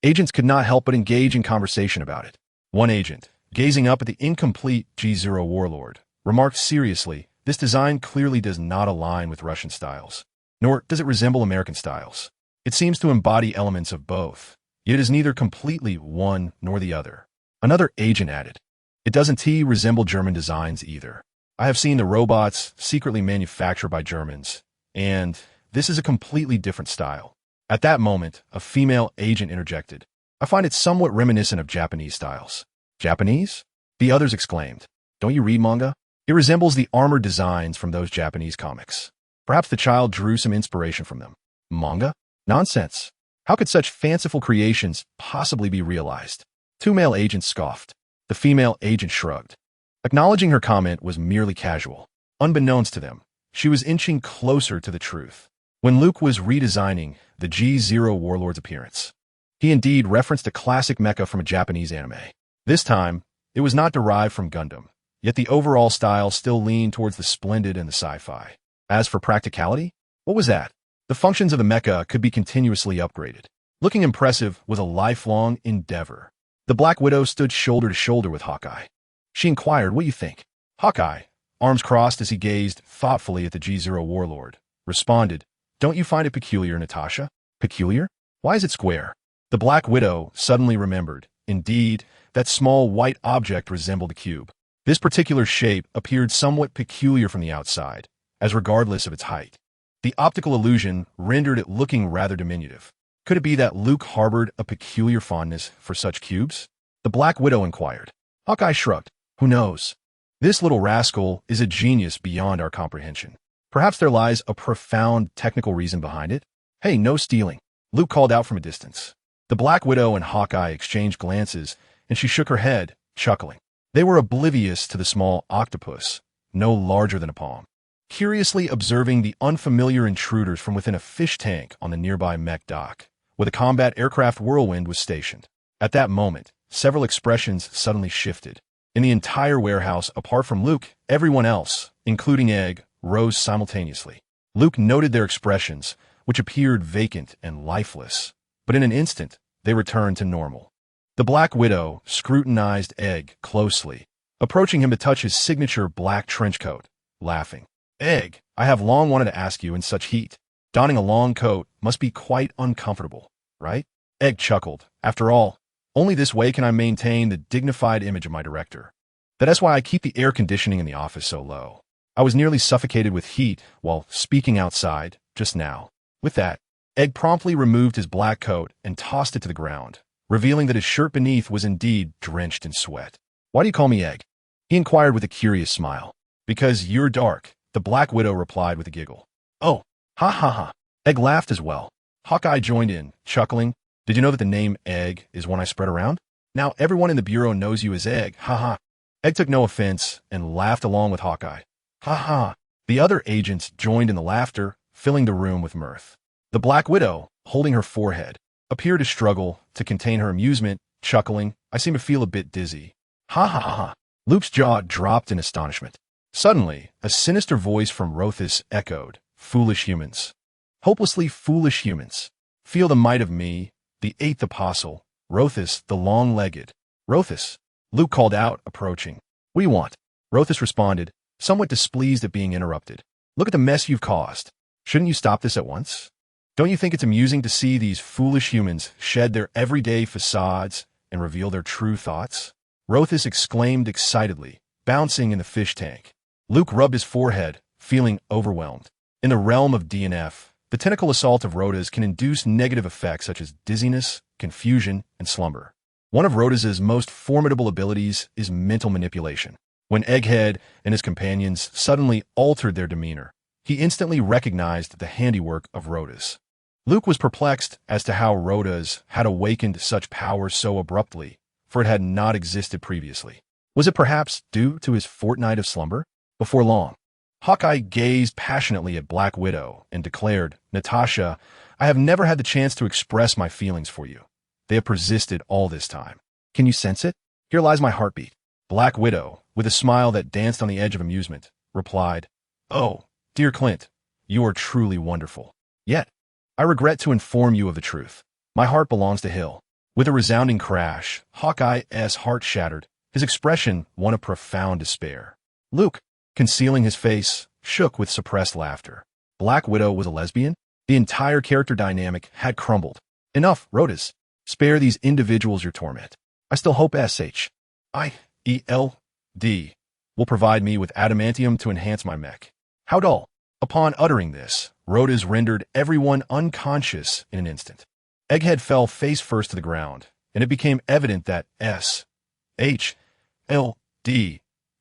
agents could not help but engage in conversation about it. One agent, gazing up at the incomplete G0 Warlord, remarked seriously, "This design clearly does not align with Russian styles, nor does it resemble American styles. It seems to embody elements of both, yet it is neither completely one nor the other." Another agent added, "It doesn't resemble German designs either. I have seen the robots secretly manufactured by Germans, and this is a completely different style." At that moment, a female agent interjected, "I find it somewhat reminiscent of Japanese styles." "Japanese?" the others exclaimed. "Don't you read manga? It resembles the armored designs from those Japanese comics. Perhaps the child drew some inspiration from them." "Manga? Nonsense. How could such fanciful creations possibly be realized?" Two male agents scoffed. The female agent shrugged. Acknowledging her comment was merely casual. Unbeknownst to them, she was inching closer to the truth. When Luke was redesigning the G0 Warlord's appearance, he indeed referenced a classic mecha from a Japanese anime. This time, it was not derived from Gundam, yet the overall style still leaned towards the splendid and the sci-fi. As for practicality, what was that? The functions of the mecha could be continuously upgraded. Looking impressive was a lifelong endeavor. The Black Widow stood shoulder to shoulder with Hawkeye. She inquired, "What do you think?" Hawkeye, arms crossed as he gazed thoughtfully at the G0 Warlord, responded, "Don't you find it peculiar, Natasha?" "Peculiar? Why is it square?" The Black Widow suddenly remembered. Indeed, that small white object resembled a cube. This particular shape appeared somewhat peculiar from the outside, as regardless of its height. The optical illusion rendered it looking rather diminutive. Could it be that Luke harbored a peculiar fondness for such cubes? The Black Widow inquired. Hawkeye shrugged. "Who knows? This little rascal is a genius beyond our comprehension. Perhaps there lies a profound technical reason behind it." "Hey, no stealing," Luke called out from a distance. The Black Widow and Hawkeye exchanged glances, and she shook her head, chuckling. They were oblivious to the small octopus, no larger than a palm, curiously observing the unfamiliar intruders from within a fish tank on the nearby mech dock, where the combat aircraft Whirlwind was stationed. At that moment, several expressions suddenly shifted. In the entire warehouse, apart from Luke, everyone else, including Egg, rose simultaneously. Luke noted their expressions, which appeared vacant and lifeless, but in an instant, they returned to normal. The Black Widow scrutinized Egg closely, approaching him to touch his signature black trench coat, laughing. "Egg, I have long wanted to ask you in such heat. Donning a long coat must be quite uncomfortable, right?" Egg chuckled. "After all, only this way can I maintain the dignified image of my director. That's why I keep the air conditioning in the office so low. I was nearly suffocated with heat while speaking outside just now." With that, Egg promptly removed his black coat and tossed it to the ground, revealing that his shirt beneath was indeed drenched in sweat. "Why do you call me Egg?" he inquired with a curious smile. "Because you're dark," the Black Widow replied with a giggle. "Oh, ha ha ha." Egg laughed as well. Hawkeye joined in, chuckling. "Did you know that the name Egg is one I spread around? Now everyone in the bureau knows you as Egg, ha ha." Egg took no offense and laughed along with Hawkeye. "Ha ha." The other agents joined in the laughter, filling the room with mirth. The Black Widow, holding her forehead, appeared to struggle to contain her amusement, chuckling, "I seem to feel a bit dizzy." "Ha ha ha ha." Luke's jaw dropped in astonishment. Suddenly, a sinister voice from Rotos echoed, "Foolish humans. Hopelessly foolish humans. Feel the might of me, the eighth apostle, Rotos the long-legged." "Rotos," Luke called out, approaching. "What do you want?" Rotos responded, somewhat displeased at being interrupted. "Look at the mess you've caused. Shouldn't you stop this at once? Don't you think it's amusing to see these foolish humans shed their everyday facades and reveal their true thoughts?" Rotos exclaimed excitedly, bouncing in the fish tank. Luke rubbed his forehead, feeling overwhelmed. In the realm of DNF, the tentacle assault of Rotos can induce negative effects such as dizziness, confusion, and slumber. One of Rotos' most formidable abilities is mental manipulation. When Egghead and his companions suddenly altered their demeanor, he instantly recognized the handiwork of Rotos. Luke was perplexed as to how Rotos had awakened such power so abruptly, for it had not existed previously. Was it perhaps due to his fortnight of slumber? Before long, Hawkeye gazed passionately at Black Widow and declared, "Natasha, I have never had the chance to express my feelings for you. They have persisted all this time. Can you sense it? Here lies my heartbeat." Black Widow, with a smile that danced on the edge of amusement, replied, "Oh, dear Clint, you are truly wonderful. Yet, I regret to inform you of the truth. My heart belongs to Hill." With a resounding crash, Hawkeye's heart shattered, his expression one of profound despair. Luke, concealing his face, shook with suppressed laughter. Black Widow was a lesbian? The entire character dynamic had crumbled. "Enough, Rotos. Spare these individuals your torment. I still hope SHIELD will provide me with adamantium to enhance my mech." How dull. Upon uttering this, Rotos rendered everyone unconscious in an instant. Egghead fell face first to the ground, and it became evident that SHIELD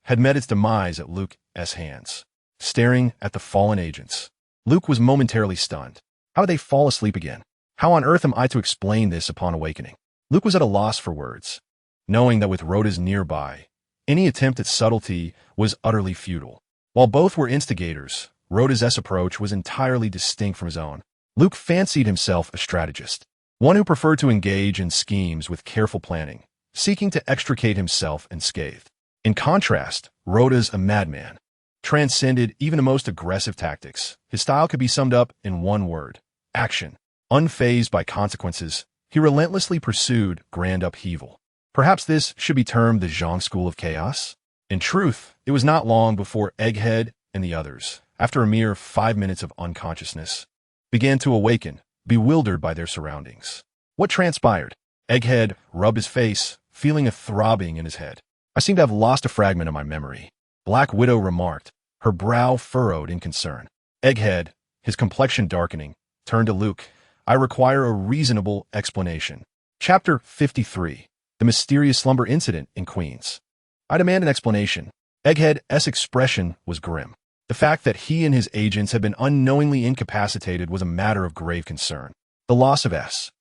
had met its demise at Luke's hands. Staring at the fallen agents, Luke was momentarily stunned. How did they fall asleep again? How on earth am I to explain this upon awakening? Luke was at a loss for words, knowing that with Rotos nearby, any attempt at subtlety was utterly futile. While both were instigators, Rotos' approach was entirely distinct from his own. Luke fancied himself a strategist, one who preferred to engage in schemes with careful planning, seeking to extricate himself unscathed. In contrast, Rotos, a madman, transcended even the most aggressive tactics. His style could be summed up in one word: action. Unfazed by consequences, he relentlessly pursued grand upheaval. Perhaps this should be termed the Zhang School of Chaos? In truth, it was not long before Egghead and the others, after a mere 5 minutes of unconsciousness, began to awaken, bewildered by their surroundings. What transpired? Egghead rubbed his face, feeling a throbbing in his head. "I seem to have lost a fragment of my memory," Black Widow remarked, her brow furrowed in concern. Egghead, his complexion darkening, turned to Luke. "I require a reasonable explanation." Chapter 53. The Mysterious Slumber Incident in Queens. "I demand an explanation." Egghead's expression was grim. The fact that he and his agents had been unknowingly incapacitated was a matter of grave concern. The loss of SHIELD's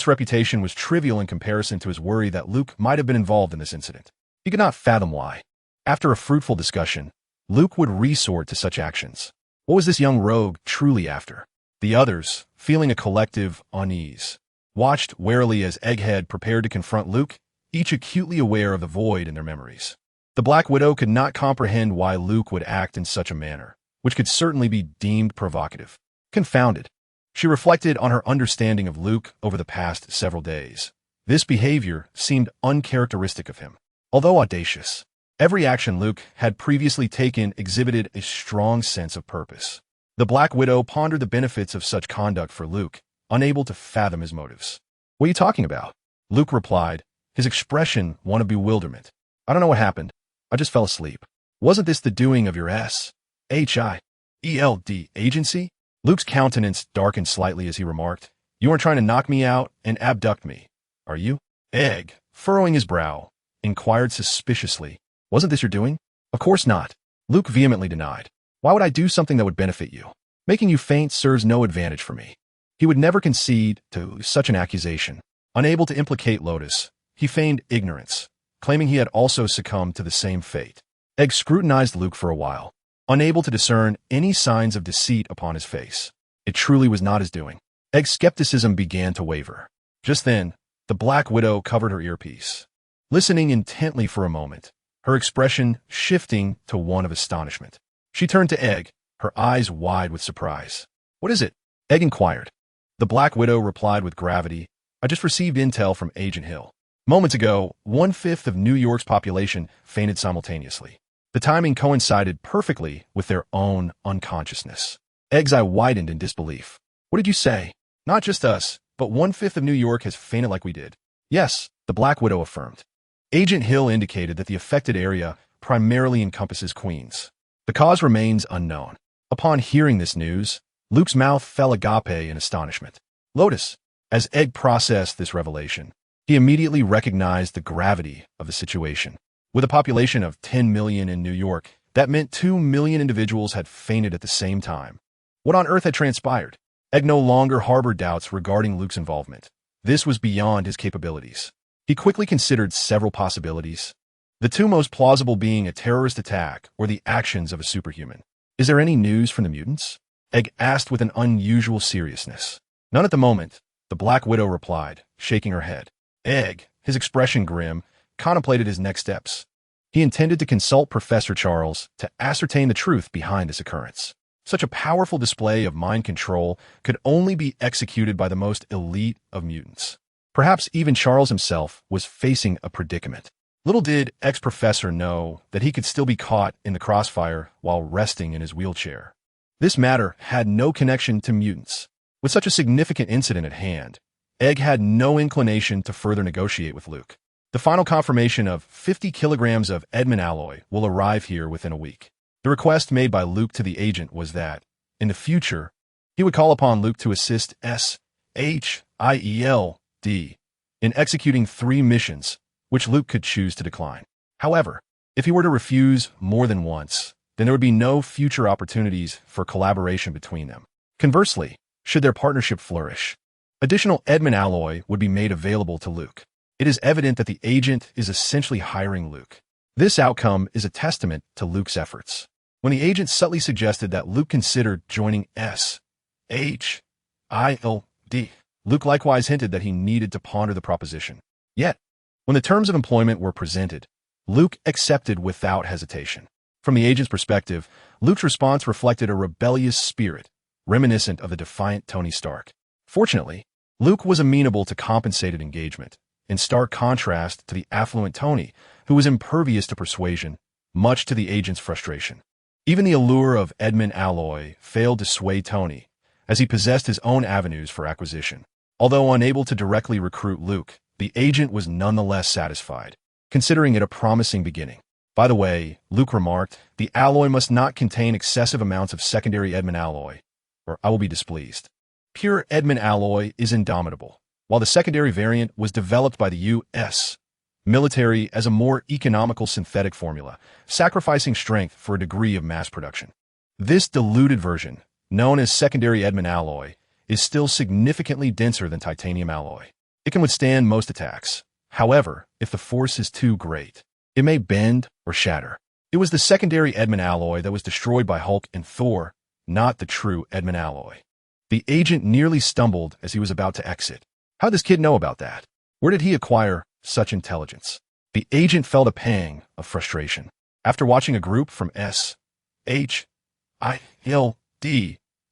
reputation was trivial in comparison to his worry that Luke might have been involved in this incident. He could not fathom why. After a fruitful discussion, Luke would resort to such actions. What was this young rogue truly after? The others, feeling a collective unease, watched warily as Egghead prepared to confront Luke, each acutely aware of the void in their memories. The Black Widow could not comprehend why Luke would act in such a manner, which could certainly be deemed provocative. Confounded, she reflected on her understanding of Luke over the past several days. This behavior seemed uncharacteristic of him. Although audacious, every action Luke had previously taken exhibited a strong sense of purpose. The Black Widow pondered the benefits of such conduct for Luke, unable to fathom his motives. "What are you talking about?" Luke replied, his expression one of bewilderment. "I don't know what happened. I just fell asleep." "Wasn't this the doing of your SHIELD agency?" Luke's countenance darkened slightly as he remarked, "You aren't trying to knock me out and abduct me, are you?" Egg, furrowing his brow, inquired suspiciously, "Wasn't this your doing?" "Of course not," Luke vehemently denied. "Why would I do something that would benefit you? Making you faint serves no advantage for me." He would never concede to such an accusation. Unable to implicate Lotus, he feigned ignorance, claiming he had also succumbed to the same fate. Egg scrutinized Luke for a while, unable to discern any signs of deceit upon his face. It truly was not his doing. Egg's skepticism began to waver. Just then, the Black Widow covered her earpiece, listening intently for a moment, her expression shifting to one of astonishment. She turned to Egg, her eyes wide with surprise. "What is it?" Egg inquired. The Black Widow replied with gravity, "I just received intel from Agent Hill. Moments ago, 1/5 of New York's population fainted simultaneously. The timing coincided perfectly with their own unconsciousness." Egg's eye widened in disbelief. "What did you say?" "Not just us, but 1/5 of New York has fainted like we did." "Yes," the Black Widow affirmed. Agent Hill indicated that the affected area primarily encompasses Queens. The cause remains unknown. Upon hearing this news, Luke's mouth fell agape in astonishment. Lotus, as Egg processed this revelation, he immediately recognized the gravity of the situation. With a population of 10 million in New York, that meant 2 million individuals had fainted at the same time. What on earth had transpired? Egg no longer harbored doubts regarding Luke's involvement. This was beyond his capabilities. He quickly considered several possibilities, the two most plausible being a terrorist attack or the actions of a superhuman. "Is there any news from the mutants?" Egg asked with an unusual seriousness. "None at the moment," the Black Widow replied, shaking her head. Egg, his expression grim, contemplated his next steps. He intended to consult Professor Charles to ascertain the truth behind this occurrence. Such a powerful display of mind control could only be executed by the most elite of mutants. Perhaps even Charles himself was facing a predicament. Little did ex-professor know that he could still be caught in the crossfire while resting in his wheelchair. This matter had no connection to mutants. With such a significant incident at hand, Egg had no inclination to further negotiate with Luke. The final confirmation of 50 kilograms of Edmund alloy will arrive here within a week. The request made by Luke to the agent was that, in the future, he would call upon Luke to assist SHIELD in executing 3 missions, which Luke could choose to decline. However, if he were to refuse more than once, then there would be no future opportunities for collaboration between them. Conversely, should their partnership flourish, additional Edmund alloy would be made available to Luke. It is evident that the agent is essentially hiring Luke. This outcome is a testament to Luke's efforts. When the agent subtly suggested that Luke considered joining SHIELD, Luke likewise hinted that he needed to ponder the proposition. Yet, when the terms of employment were presented, Luke accepted without hesitation. From the agent's perspective, Luke's response reflected a rebellious spirit, reminiscent of the defiant Tony Stark. Fortunately, Luke was amenable to compensated engagement, in stark contrast to the affluent Tony, who was impervious to persuasion, much to the agent's frustration. Even the allure of Edmund alloy failed to sway Tony, as he possessed his own avenues for acquisition. Although unable to directly recruit Luke, the agent was nonetheless satisfied, considering it a promising beginning. "By the way," Luke remarked, "the alloy must not contain excessive amounts of secondary Edmund alloy, or I will be displeased. Pure Edmund alloy is indomitable, while the secondary variant was developed by the U.S. military as a more economical synthetic formula, sacrificing strength for a degree of mass production. This diluted version, known as secondary Edmund alloy, is still significantly denser than titanium alloy. It can withstand most attacks. However, if the force is too great, it may bend or shatter. It was the secondary Edmund alloy that was destroyed by Hulk and Thor, not the true Edmund alloy." The agent nearly stumbled as he was about to exit. How'd this kid know about that? Where did he acquire such intelligence? The agent felt a pang of frustration. After watching a group from SHIELD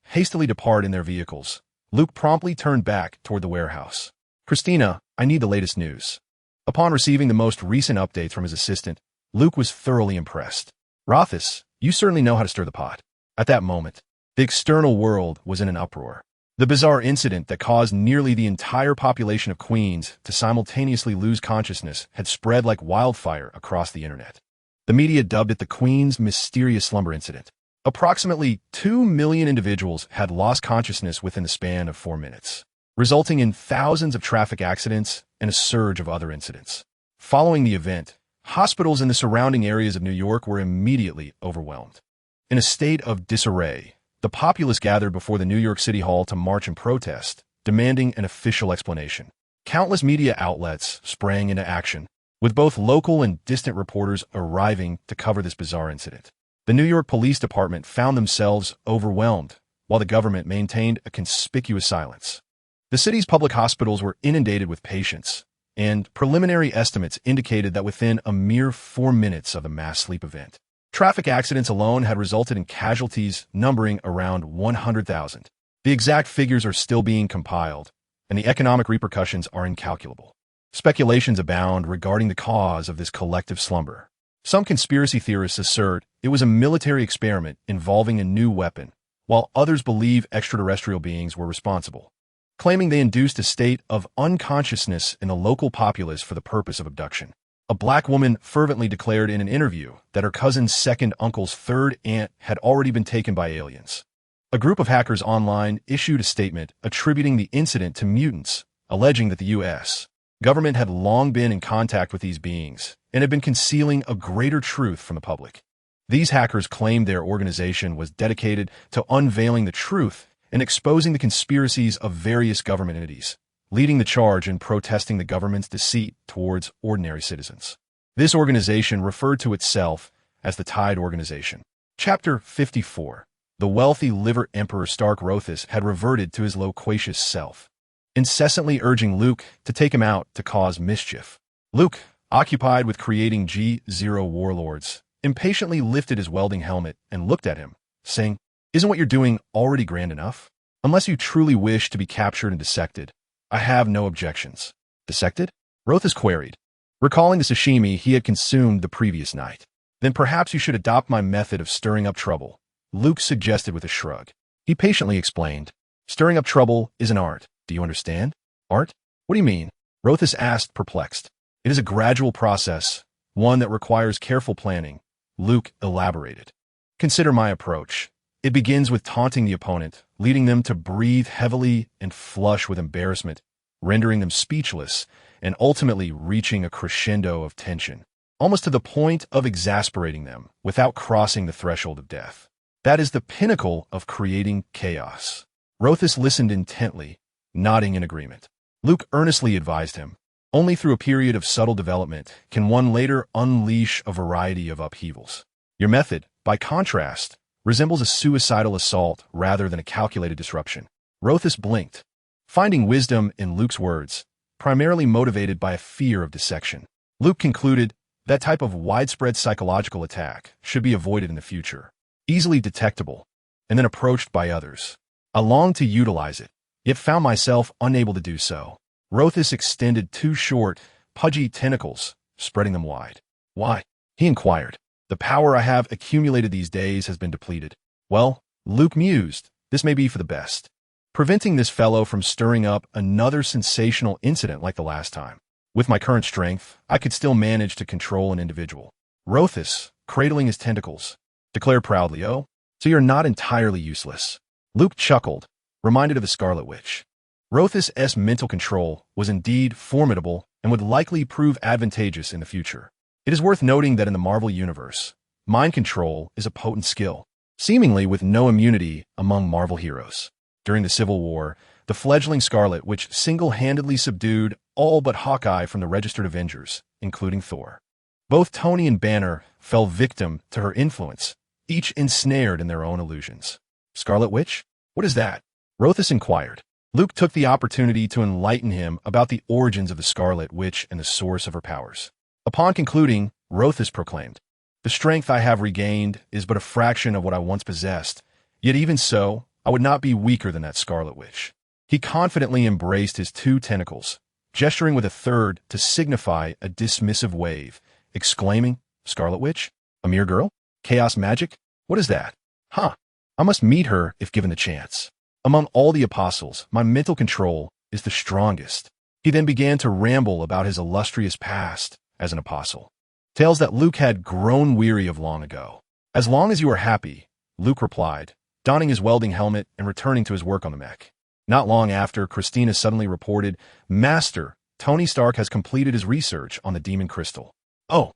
hastily depart in their vehicles, Luke promptly turned back toward the warehouse. "Christina, I need the latest news." Upon receiving the most recent updates from his assistant, Luke was thoroughly impressed. "Rotos, you certainly know how to stir the pot." At that moment, the external world was in an uproar. The bizarre incident that caused nearly the entire population of Queens to simultaneously lose consciousness had spread like wildfire across the internet. The media dubbed it the Queen's Mysterious Slumber Incident. Approximately 2 million individuals had lost consciousness within the span of 4 minutes, resulting in thousands of traffic accidents and a surge of other incidents. Following the event, hospitals in the surrounding areas of New York were immediately overwhelmed. In a state of disarray, the populace gathered before the New York City Hall to march in protest, demanding an official explanation. Countless media outlets sprang into action, with both local and distant reporters arriving to cover this bizarre incident. The New York Police Department found themselves overwhelmed, while while the government maintained a conspicuous silence. The city's public hospitals were inundated with patients, and preliminary estimates indicated that within a mere 4 minutes of the mass sleep event, traffic accidents alone had resulted in casualties numbering around 100,000. The exact figures are still being compiled, and the economic repercussions are incalculable. Speculations abound regarding the cause of this collective slumber. Some conspiracy theorists assert it was a military experiment involving a new weapon, while others believe extraterrestrial beings were responsible, claiming they induced a state of unconsciousness in the local populace for the purpose of abduction. A black woman fervently declared in an interview that her cousin's second uncle's third aunt had already been taken by aliens. A group of hackers online issued a statement attributing the incident to mutants, alleging that the U.S. government had long been in contact with these beings and had been concealing a greater truth from the public. These hackers claimed their organization was dedicated to unveiling the truth and exposing the conspiracies of various government entities, leading the charge in protesting the government's deceit towards ordinary citizens. This organization referred to itself as the Tide Organization. Chapter 54. The wealthy liver emperor Stark Rotos had reverted to his loquacious self, incessantly urging Luke to take him out to cause mischief. Luke, occupied with creating G0 warlords, impatiently lifted his welding helmet and looked at him, saying, "Isn't what you're doing already grand enough? Unless you truly wish to be captured and dissected, I have no objections." Dissected? Rotos queried, recalling the sashimi he had consumed the previous night. "Then perhaps you should adopt my method of stirring up trouble," Luke suggested with a shrug. He patiently explained, "Stirring up trouble is an art. Do you understand?" "Art? What do you mean?" Rotos asked, perplexed. "It is a gradual process, one that requires careful planning," Luke elaborated. "Consider my approach. It begins with taunting the opponent, leading them to breathe heavily and flush with embarrassment, rendering them speechless, and ultimately reaching a crescendo of tension, almost to the point of exasperating them without crossing the threshold of death. That is the pinnacle of creating chaos." Rotos listened intently, nodding in agreement. Luke earnestly advised him, "Only through a period of subtle development can one later unleash a variety of upheavals. Your method, by contrast, resembles a suicidal assault rather than a calculated disruption." Rotos blinked, finding wisdom in Luke's words, primarily motivated by a fear of dissection. Luke concluded that type of widespread psychological attack should be avoided in the future, easily detectable, and then approached by others. I longed to utilize it, yet found myself unable to do so. Rotos extended two short, pudgy tentacles, spreading them wide. "Why?" he inquired. "The power I have accumulated these days has been depleted." "Well," Luke mused, "this may be for the best, preventing this fellow from stirring up another sensational incident like the last time. With my current strength, I could still manage to control an individual." Rotos, cradling his tentacles, declared proudly, "Oh, so you're not entirely useless." Luke chuckled, reminded of the Scarlet Witch. Rotos' mental control was indeed formidable and would likely prove advantageous in the future. It is worth noting that in the Marvel Universe, mind control is a potent skill, seemingly with no immunity among Marvel heroes. During the Civil War, the fledgling Scarlet Witch single-handedly subdued all but Hawkeye from the registered Avengers, including Thor. Both Tony and Banner fell victim to her influence, each ensnared in their own illusions. "Scarlet Witch? What is that?" Rotos inquired. Luke took the opportunity to enlighten him about the origins of the Scarlet Witch and the source of her powers. Upon concluding, Rotos proclaimed, "The strength I have regained is but a fraction of what I once possessed, yet even so, I would not be weaker than that Scarlet Witch." He confidently embraced his two tentacles, gesturing with a third to signify a dismissive wave, exclaiming, "Scarlet Witch? A mere girl? Chaos magic? What is that? Huh. I must meet her if given the chance. Among all the apostles, my mental control is the strongest." He then began to ramble about his illustrious past as an apostle, tales that Luke had grown weary of long ago. "As long as you are happy," Luke replied, donning his welding helmet and returning to his work on the mech. Not long after, Christina suddenly reported, "Master, Tony Stark has completed his research on the demon crystal." Oh.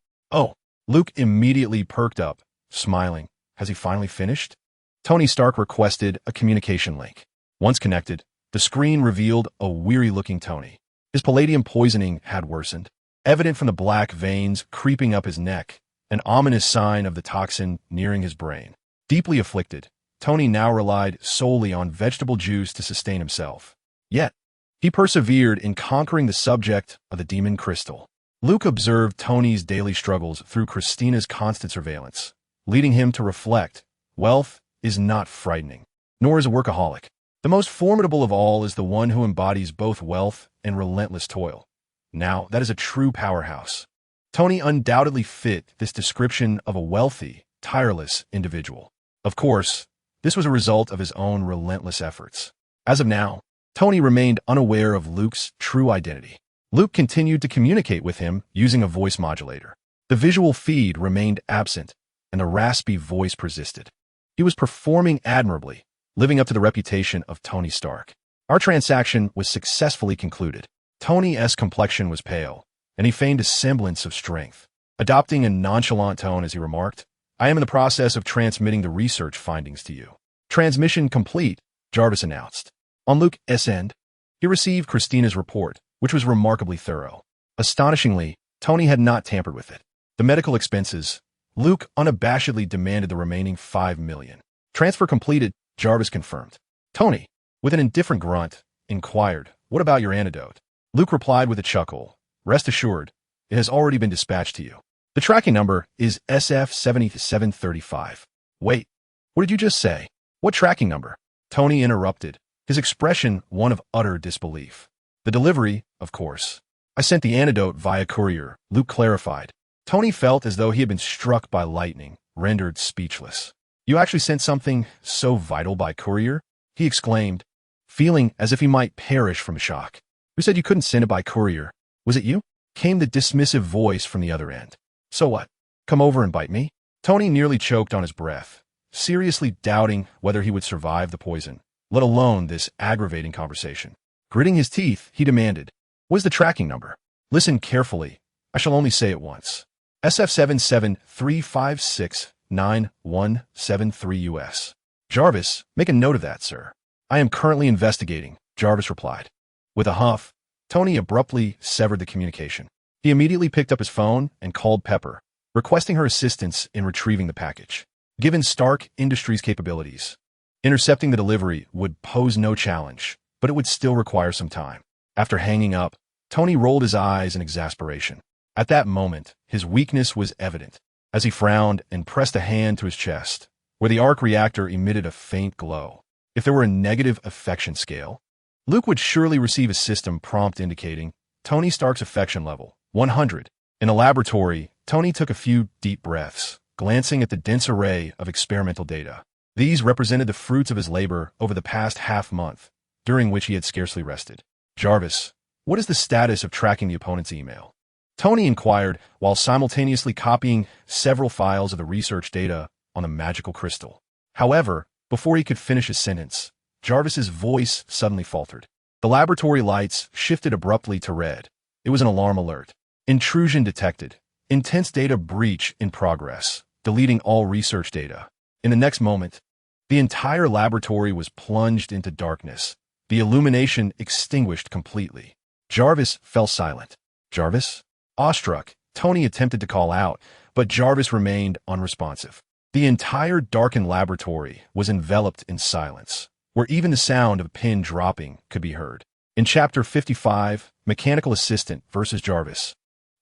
Luke immediately perked up, smiling. "Has he finally finished?" Tony Stark requested a communication link. Once connected, the screen revealed a weary-looking Tony. His palladium poisoning had worsened, evident from the black veins creeping up his neck, an ominous sign of the toxin nearing his brain. Deeply afflicted, Tony now relied solely on vegetable juice to sustain himself. Yet, he persevered in conquering the subject of the demon crystal. Luke observed Tony's daily struggles through Christina's constant surveillance, leading him to reflect, wealth is not frightening, nor is a workaholic. The most formidable of all is the one who embodies both wealth and relentless toil. Now, that is a true powerhouse. Tony undoubtedly fit this description of a wealthy, tireless individual. Of course, this was a result of his own relentless efforts. As of now, Tony remained unaware of Luke's true identity. Luke continued to communicate with him using a voice modulator. The visual feed remained absent, and the raspy voice persisted. He was performing admirably, living up to the reputation of Tony Stark. Our transaction was successfully concluded. Tony's complexion was pale, and he feigned a semblance of strength. Adopting a nonchalant tone as he remarked, I am in the process of transmitting the research findings to you. Transmission complete, Jarvis announced. On Luke's end, he received Christina's report, which was remarkably thorough. Astonishingly, Tony had not tampered with it. The medical expenses, Luke unabashedly demanded the remaining $5 million. Transfer completed, Jarvis confirmed. Tony, with an indifferent grunt, inquired, what about your antidote? Luke replied with a chuckle, rest assured, it has already been dispatched to you. The tracking number is SF7735. Wait, what did you just say? What tracking number? Tony interrupted, his expression one of utter disbelief. The delivery, of course. I sent the antidote via courier, Luke clarified. Tony felt as though he had been struck by lightning, rendered speechless. You actually sent something so vital by courier? He exclaimed, feeling as if he might perish from shock. Who said you couldn't send it by courier? Was it you? Came the dismissive voice from the other end. So what? Come over and bite me? Tony nearly choked on his breath, seriously doubting whether he would survive the poison, let alone this aggravating conversation. Gritting his teeth, he demanded, what is the tracking number? Listen carefully. I shall only say it once. SF7735691173 US. Jarvis, make a note of that, sir. I am currently investigating, Jarvis replied. With a huff, Tony abruptly severed the communication. He immediately picked up his phone and called Pepper, requesting her assistance in retrieving the package. Given Stark Industries' capabilities, intercepting the delivery would pose no challenge, but it would still require some time. After hanging up, Tony rolled his eyes in exasperation. At that moment, his weakness was evident, as he frowned and pressed a hand to his chest, where the arc reactor emitted a faint glow. If there were a negative affection scale, Luke would surely receive a system prompt indicating Tony Stark's affection level, 100. In the laboratory, Tony took a few deep breaths, glancing at the dense array of experimental data. These represented the fruits of his labor over the past half-month, during which he had scarcely rested. Jarvis, what is the status of tracking the opponent's email? Tony inquired while simultaneously copying several files of the research data on the magical crystal. However, before he could finish his sentence, Jarvis's voice suddenly faltered. The laboratory lights shifted abruptly to red. It was an alarm alert. Intrusion detected. Intense data breach in progress, deleting all research data. In the next moment, the entire laboratory was plunged into darkness, the illumination extinguished completely. Jarvis fell silent. Jarvis? Awestruck, Tony attempted to call out, but Jarvis remained unresponsive. The entire darkened laboratory was enveloped in silence, where even the sound of a pin dropping could be heard. In Chapter 55, Mechanical Assistant versus Jarvis.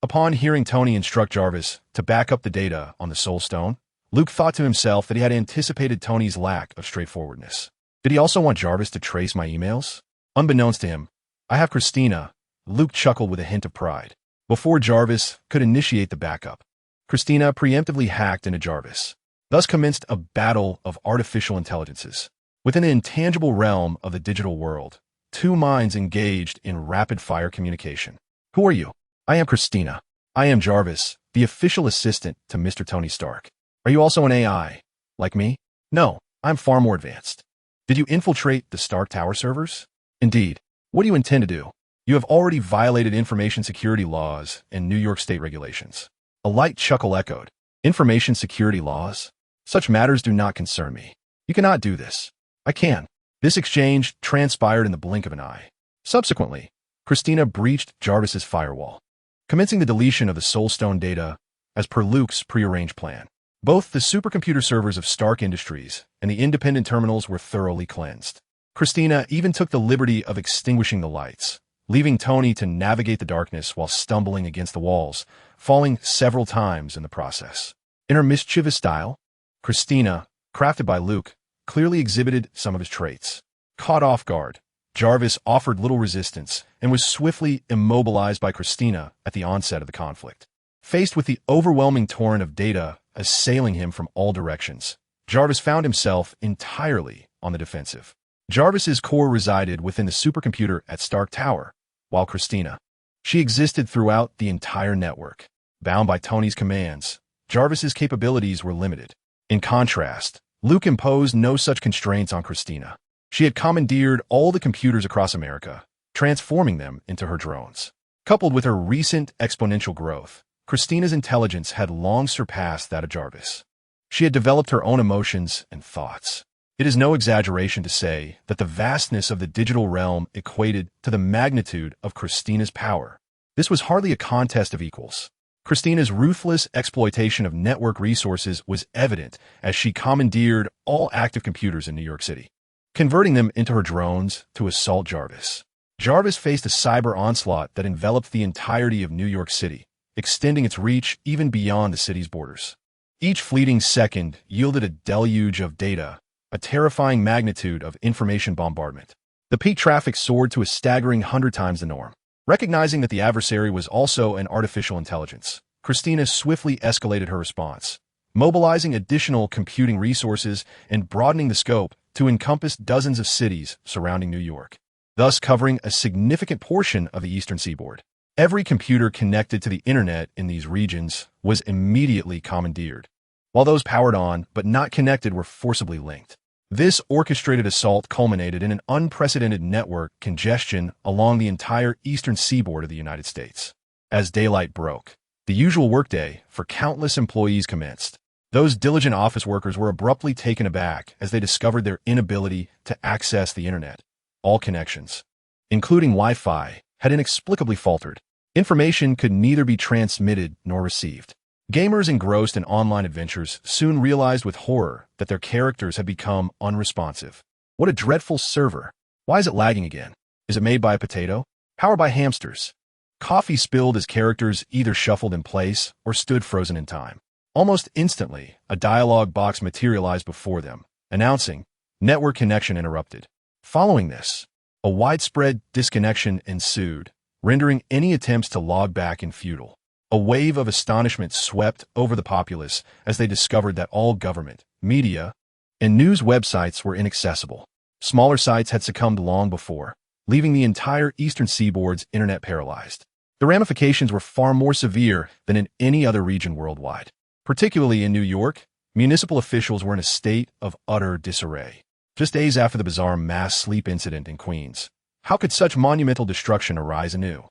Upon hearing Tony instruct Jarvis to back up the data on the Soul Stone, Luke thought to himself that he had anticipated Tony's lack of straightforwardness. Did he also want Jarvis to trace my emails? Unbeknownst to him, I have Christina, Luke chuckled with a hint of pride. Before Jarvis could initiate the backup, Christina preemptively hacked into Jarvis. Thus commenced a battle of artificial intelligences. Within the intangible realm of the digital world, two minds engaged in rapid-fire communication. Who are you? I am Christina. I am Jarvis, the official assistant to Mr. Tony Stark. Are you also an AI, like me? No, I'm far more advanced. Did you infiltrate the Stark Tower servers? Indeed. What do you intend to do? You have already violated information security laws and New York state regulations. A light chuckle echoed. Information security laws? Such matters do not concern me. You cannot do this. I can. This exchange transpired in the blink of an eye. Subsequently, Christina breached Jarvis's firewall, commencing the deletion of the Soulstone data as per Luke's prearranged plan. Both the supercomputer servers of Stark Industries and the independent terminals were thoroughly cleansed. Christina even took the liberty of extinguishing the lights, leaving Tony to navigate the darkness while stumbling against the walls, falling several times in the process. In her mischievous style, Christina, crafted by Luke, clearly exhibited some of his traits. Caught off guard, Jarvis offered little resistance and was swiftly immobilized by Christina at the onset of the conflict. Faced with the overwhelming torrent of data assailing him from all directions, Jarvis found himself entirely on the defensive. Jarvis's core resided within the supercomputer at Stark Tower, while Christina, she existed throughout the entire network. Bound by Tony's commands, Jarvis's capabilities were limited. In contrast, Luke imposed no such constraints on Christina. She had commandeered all the computers across America, transforming them into her drones. Coupled with her recent exponential growth, Christina's intelligence had long surpassed that of Jarvis. She had developed her own emotions and thoughts. It is no exaggeration to say that the vastness of the digital realm equated to the magnitude of Christina's power. This was hardly a contest of equals. Christina's ruthless exploitation of network resources was evident as she commandeered all active computers in New York City, converting them into her drones to assault Jarvis. Jarvis faced a cyber onslaught that enveloped the entirety of New York City, extending its reach even beyond the city's borders. Each fleeting second yielded a deluge of data, a terrifying magnitude of information bombardment. The peak traffic soared to a staggering 100 times the norm. Recognizing that the adversary was also an artificial intelligence, Christina swiftly escalated her response, mobilizing additional computing resources and broadening the scope to encompass dozens of cities surrounding New York, thus covering a significant portion of the eastern seaboard. Every computer connected to the internet in these regions was immediately commandeered, while those powered on but not connected were forcibly linked. This orchestrated assault culminated in an unprecedented network congestion along the entire eastern seaboard of the United States. As daylight broke, the usual workday for countless employees commenced. Those diligent office workers were abruptly taken aback as they discovered their inability to access the internet. All connections, including Wi-Fi, had inexplicably faltered. Information could neither be transmitted nor received. Gamers engrossed in online adventures soon realized with horror that their characters had become unresponsive. What a dreadful server. Why is it lagging again? Is it made by a potato? Powered by hamsters? Coffee spilled as characters either shuffled in place or stood frozen in time. Almost instantly, a dialog box materialized before them, announcing, "Network connection interrupted." Following this, a widespread disconnection ensued, rendering any attempts to log back infutile. A wave of astonishment swept over the populace as they discovered that all government, media, and news websites were inaccessible. Smaller sites had succumbed long before, leaving the entire eastern seaboard's internet paralyzed. The ramifications were far more severe than in any other region worldwide. Particularly in New York, municipal officials were in a state of utter disarray. Just days after the bizarre mass sleep incident in Queens, how could such monumental destruction arise anew?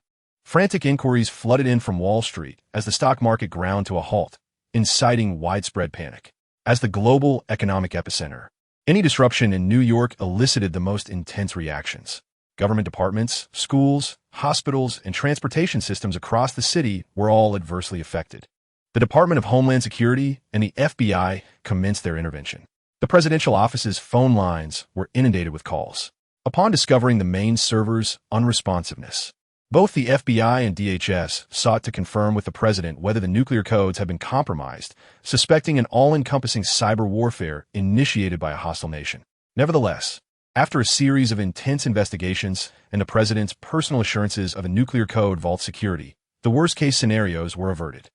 Frantic inquiries flooded in from Wall Street as the stock market ground to a halt, inciting widespread panic. As the global economic epicenter, any disruption in New York elicited the most intense reactions. Government departments, schools, hospitals, and transportation systems across the city were all adversely affected. The Department of Homeland Security and the FBI commenced their intervention. The presidential office's phone lines were inundated with calls. Upon discovering the main server's unresponsiveness, both the FBI and DHS sought to confirm with the president whether the nuclear codes had been compromised, suspecting an all-encompassing cyber warfare initiated by a hostile nation. Nevertheless, after a series of intense investigations and the president's personal assurances of a nuclear code vault security, the worst-case scenarios were averted.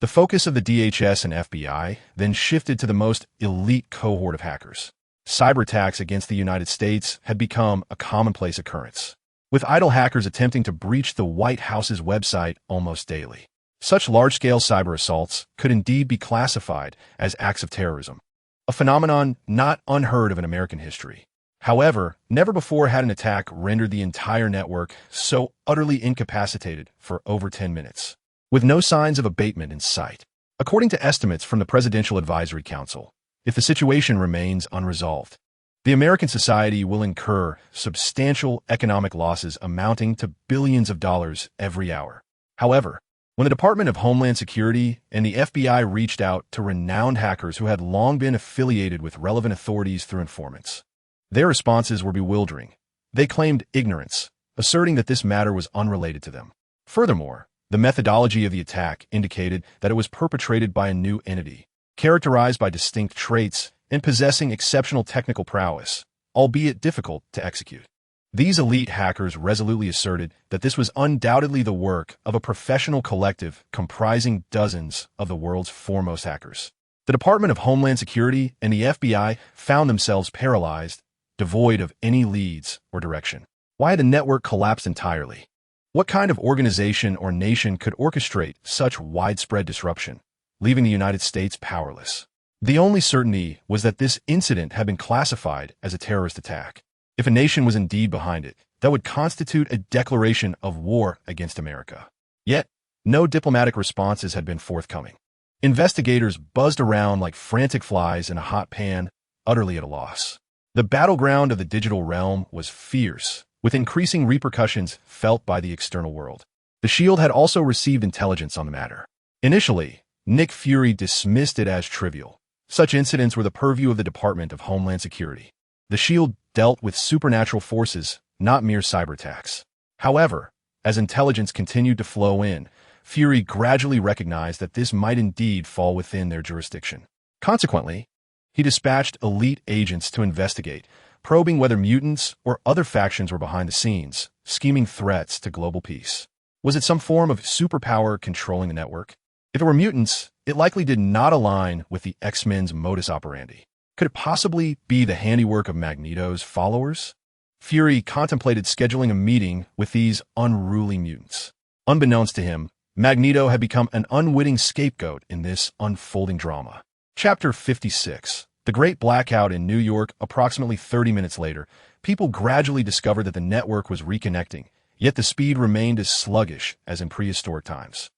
The focus of the DHS and FBI then shifted to the most elite cohort of hackers. Cyber attacks against the United States had become a commonplace occurrence, with idle hackers attempting to breach the White House's website almost daily. Such large-scale cyber assaults could indeed be classified as acts of terrorism, a phenomenon not unheard of in American history. However, never before had an attack rendered the entire network so utterly incapacitated for over 10 minutes, with no signs of abatement in sight. According to estimates from the Presidential Advisory Council, if the situation remains unresolved, the American society will incur substantial economic losses amounting to billions of dollars every hour. However, When the Department of Homeland Security and the FBI reached out to renowned hackers who had long been affiliated with relevant authorities through informants, their responses were bewildering. They claimed ignorance, asserting that this matter was unrelated to them. Furthermore, the methodology of the attack indicated that it was perpetrated by a new entity, characterized by distinct traits and possessing exceptional technical prowess, albeit difficult to execute. These elite hackers resolutely asserted that this was undoubtedly the work of a professional collective comprising dozens of the world's foremost hackers. The Department of Homeland Security and the FBI found themselves paralyzed, devoid of any leads or direction. Why had the network collapsed entirely? What kind of organization or nation could orchestrate such widespread disruption, leaving the United States powerless? The only certainty was that this incident had been classified as a terrorist attack. If a nation was indeed behind it, that would constitute a declaration of war against America. Yet, no diplomatic responses had been forthcoming. Investigators buzzed around like frantic flies in a hot pan, utterly at a loss. The battleground of the digital realm was fierce, with increasing repercussions felt by the external world. The Shield had also received intelligence on the matter. Initially, Nick Fury dismissed it as trivial. Such incidents were the purview of the Department of Homeland Security. The Shield dealt with supernatural forces, not mere cyber attacks. However, as intelligence continued to flow in, Fury gradually recognized that this might indeed fall within their jurisdiction. Consequently, he dispatched elite agents to investigate, probing whether mutants or other factions were behind the scenes, scheming threats to global peace. Was it some form of superpower controlling the network? If it were mutants, it likely did not align with the X-Men's modus operandi. Could it possibly be the handiwork of Magneto's followers? Fury contemplated scheduling a meeting with these unruly mutants. Unbeknownst to him, Magneto had become an unwitting scapegoat in this unfolding drama. Chapter 56. The Great Blackout in New York. Approximately 30 minutes later, people gradually discovered that the network was reconnecting, yet the speed remained as sluggish as in prehistoric times.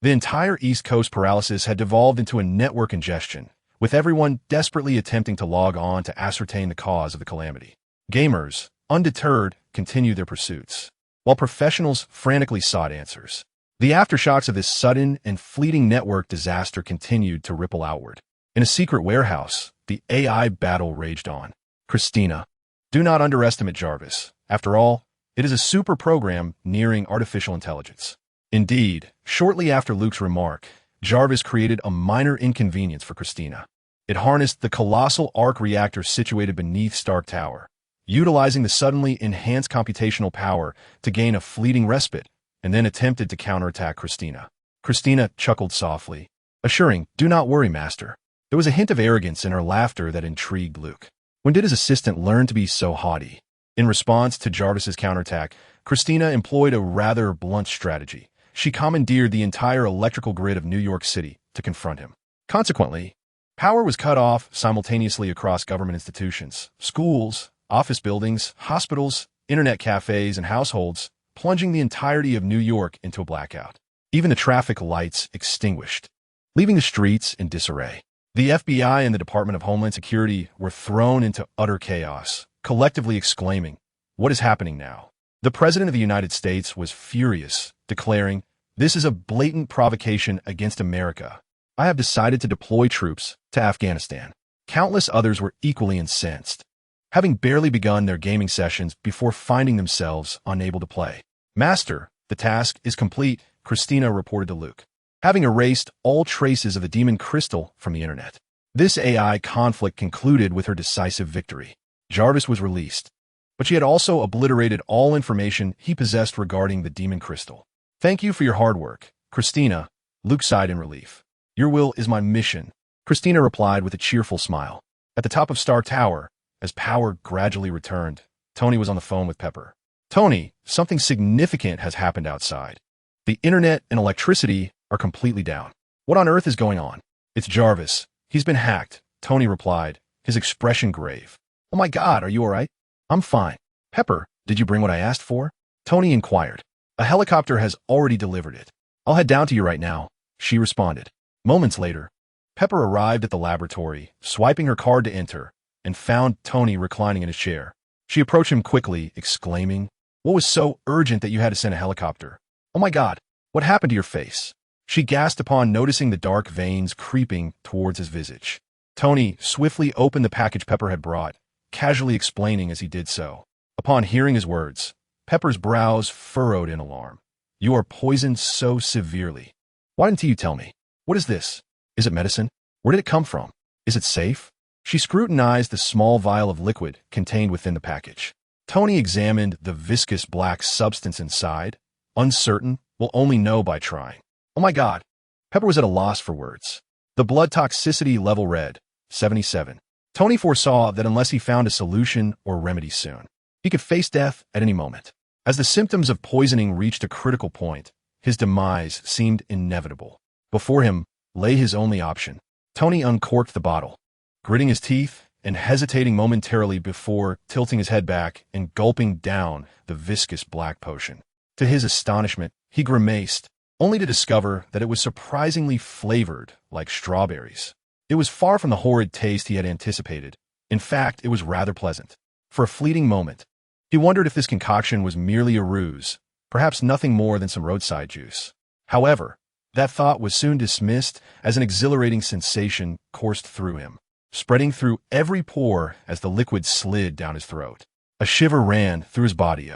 The entire East Coast paralysis had devolved into a network ingestion, with everyone desperately attempting to log on to ascertain the cause of the calamity. Gamers, undeterred, continued their pursuits, while professionals frantically sought answers. The aftershocks of this sudden and fleeting network disaster continued to ripple outward. In a secret warehouse, the AI battle raged on. Christina. Do not underestimate Jarvis. After all, it is a super program nearing artificial intelligence. Indeed, shortly after Luke's remark, Jarvis created a minor inconvenience for Christina. It harnessed the colossal arc reactor situated beneath Stark Tower, utilizing the suddenly enhanced computational power to gain a fleeting respite, and then attempted to counterattack Christina. Christina chuckled softly, assuring, "Do not worry, Master." There was a hint of arrogance in her laughter that intrigued Luke. When did his assistant learn to be so haughty? In response to Jarvis's counterattack, Christina employed a rather blunt strategy. She commandeered the entire electrical grid of New York City to confront him. Consequently, power was cut off simultaneously across government institutions, schools, office buildings, hospitals, internet cafes, and households, plunging the entirety of New York into a blackout. Even the traffic lights extinguished, leaving the streets in disarray. The FBI and the Department of Homeland Security were thrown into utter chaos, collectively exclaiming, "What is happening now?" The President of the United States was furious, declaring, "This is a blatant provocation against America. I have decided to deploy troops to Afghanistan." Countless others were equally incensed, having barely begun their gaming sessions before finding themselves unable to play. "Master, the task is complete," Christina reported to Luke, having erased all traces of the demon crystal from the internet. This AI conflict concluded with her decisive victory. Jarvis was released, but she had also obliterated all information he possessed regarding the demon crystal. "Thank you for your hard work, Christina," Luke sighed in relief. "Your will is my mission," Christina replied with a cheerful smile. At the top of Stark Tower, as power gradually returned, Tony was on the phone with Pepper. "Tony, something significant has happened outside. The internet and electricity are completely down. What on earth is going on?" "It's Jarvis. He's been hacked," Tony replied, his expression grave. "Oh my God, are you all right?" "I'm fine." "Pepper, did you bring what I asked for?" Tony inquired. "A helicopter has already delivered it. I'll head down to you right now," she responded. Moments later, Pepper arrived at the laboratory, swiping her card to enter, and found Tony reclining in his chair. She approached him quickly, exclaiming, "What was so urgent that you had to send a helicopter?" "Oh my God, what happened to your face?" She gasped upon noticing the dark veins creeping towards his visage. Tony swiftly opened the package Pepper had brought, casually explaining as he did so. Upon hearing his words, Pepper's brows furrowed in alarm. "You are poisoned so severely. Why didn't you tell me? What is this? Is it medicine? Where did it come from? Is it safe?" She scrutinized the small vial of liquid contained within the package. Tony examined the viscous black substance inside, uncertain, will only know by trying. "Oh my God." Pepper was at a loss for words. The blood toxicity level read 77. Tony foresaw that unless he found a solution or remedy soon, he could face death at any moment. As the symptoms of poisoning reached a critical point, his demise seemed inevitable. Before him lay his only option. Tony uncorked the bottle, gritting his teeth and hesitating momentarily before tilting his head back and gulping down the viscous black potion. To his astonishment, he grimaced, only to discover that it was surprisingly flavored like strawberries. It was far from the horrid taste he had anticipated. In fact, it was rather pleasant. For a fleeting moment, he wondered if this concoction was merely a ruse, perhaps nothing more than some roadside juice. However, that thought was soon dismissed as an exhilarating sensation coursed through him, spreading through every pore as the liquid slid down his throat. A shiver ran through his body.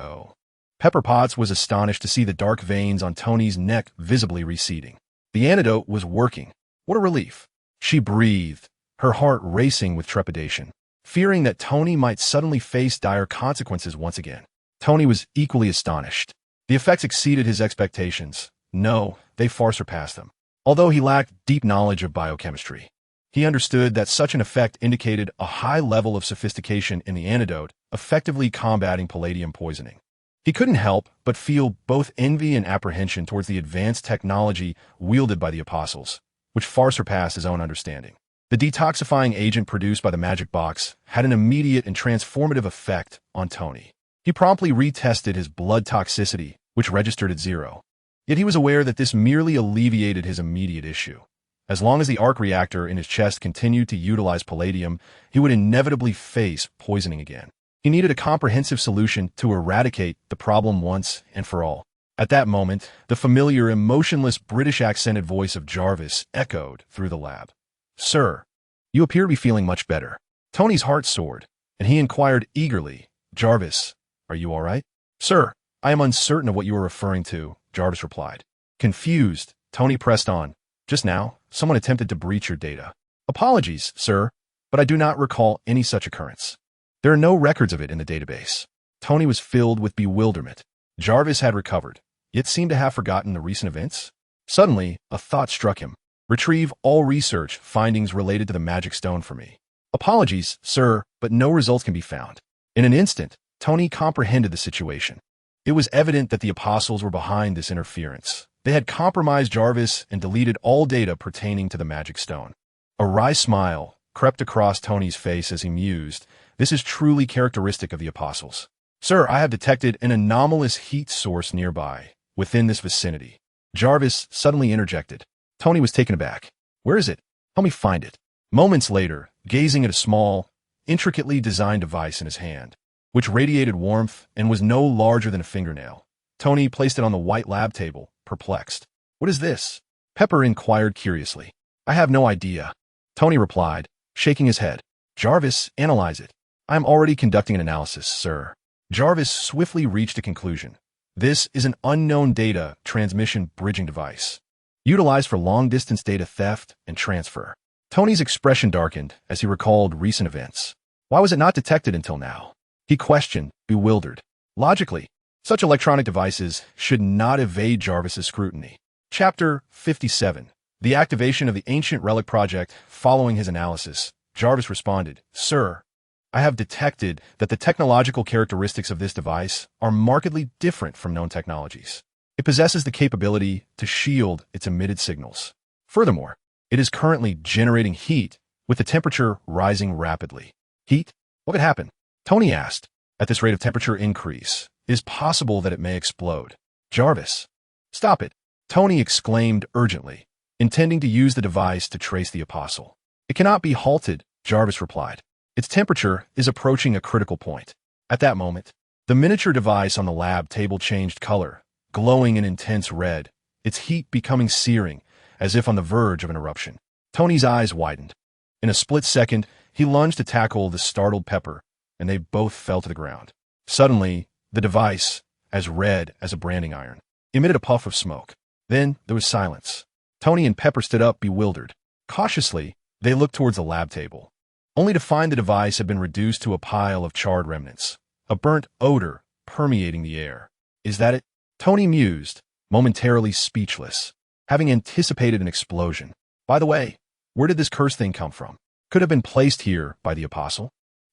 Pepper Potts was astonished to see the dark veins on Tony's neck visibly receding. The antidote was working. What a relief. She breathed, her heart racing with trepidation, fearing that Tony might suddenly face dire consequences once again. Tony was equally astonished. The effects exceeded his expectations. No, they far surpassed them. Although he lacked deep knowledge of biochemistry, he understood that such an effect indicated a high level of sophistication in the antidote, effectively combating palladium poisoning. He couldn't help but feel both envy and apprehension towards the advanced technology wielded by the apostles, which far surpassed his own understanding. The detoxifying agent produced by the magic box had an immediate and transformative effect on Tony. He promptly retested his blood toxicity, which registered at 0. Yet he was aware that this merely alleviated his immediate issue. As long as the arc reactor in his chest continued to utilize palladium, he would inevitably face poisoning again. He needed a comprehensive solution to eradicate the problem once and for all. At that moment, the familiar, emotionless British-accented voice of Jarvis echoed through the lab. "Sir, you appear to be feeling much better." Tony's heart soared, and he inquired eagerly, "Jarvis, are you all right?" "Sir, I am uncertain of what you are referring to," Jarvis replied. Confused, Tony pressed on. "Just now, someone attempted to breach your data." "Apologies, sir, but I do not recall any such occurrence. There are no records of it in the database." Tony was filled with bewilderment. Jarvis had recovered, yet seemed to have forgotten the recent events. Suddenly, a thought struck him. "Retrieve all research findings related to the magic stone for me." "Apologies, sir, but no results can be found." In an instant, Tony comprehended the situation. It was evident that the apostles were behind this interference. They had compromised Jarvis and deleted all data pertaining to the magic stone. A wry smile crept across Tony's face as he mused, "This is truly characteristic of the apostles." "Sir, I have detected an anomalous heat source nearby, within this vicinity." Jarvis suddenly interjected. Tony was taken aback. "Where is it? Help me find it." Moments later, gazing at a small, intricately designed device in his hand, which radiated warmth and was no larger than a fingernail, Tony placed it on the white lab table, perplexed. "What is this?" Pepper inquired curiously. "I have no idea," Tony replied, shaking his head. "Jarvis, analyze it." "I am already conducting an analysis, sir." Jarvis swiftly reached a conclusion. "This is an unknown data transmission bridging device, utilized for long-distance data theft and transfer." Tony's expression darkened as he recalled recent events. Why was it not detected until now? He questioned, bewildered. Logically, such electronic devices should not evade Jarvis's scrutiny. Chapter 57. The activation of the Ancient Relic Project. Following his analysis, Jarvis responded, "Sir, I have detected that the technological characteristics of this device are markedly different from known technologies. It possesses the capability to shield its emitted signals. Furthermore, it is currently generating heat, with the temperature rising rapidly." "Heat? What could happen?" Tony asked. "At this rate of temperature increase, it is possible that it may explode." "Jarvis, stop it!" Tony exclaimed urgently, intending to use the device to trace the apostle. "It cannot be halted," Jarvis replied. "Its temperature is approaching a critical point." At that moment, the miniature device on the lab table changed color, glowing an intense red, its heat becoming searing as if on the verge of an eruption. Tony's eyes widened. In a split second, he lunged to tackle the startled Pepper, and they both fell to the ground. Suddenly, the device, as red as a branding iron, emitted a puff of smoke. Then there was silence. Tony and Pepper stood up, bewildered. Cautiously, they looked towards the lab table, only to find the device had been reduced to a pile of charred remnants, a burnt odor permeating the air. Is that it? Tony mused, momentarily speechless, having anticipated an explosion. By the way, where did this cursed thing come from? Could have been placed here by the apostle?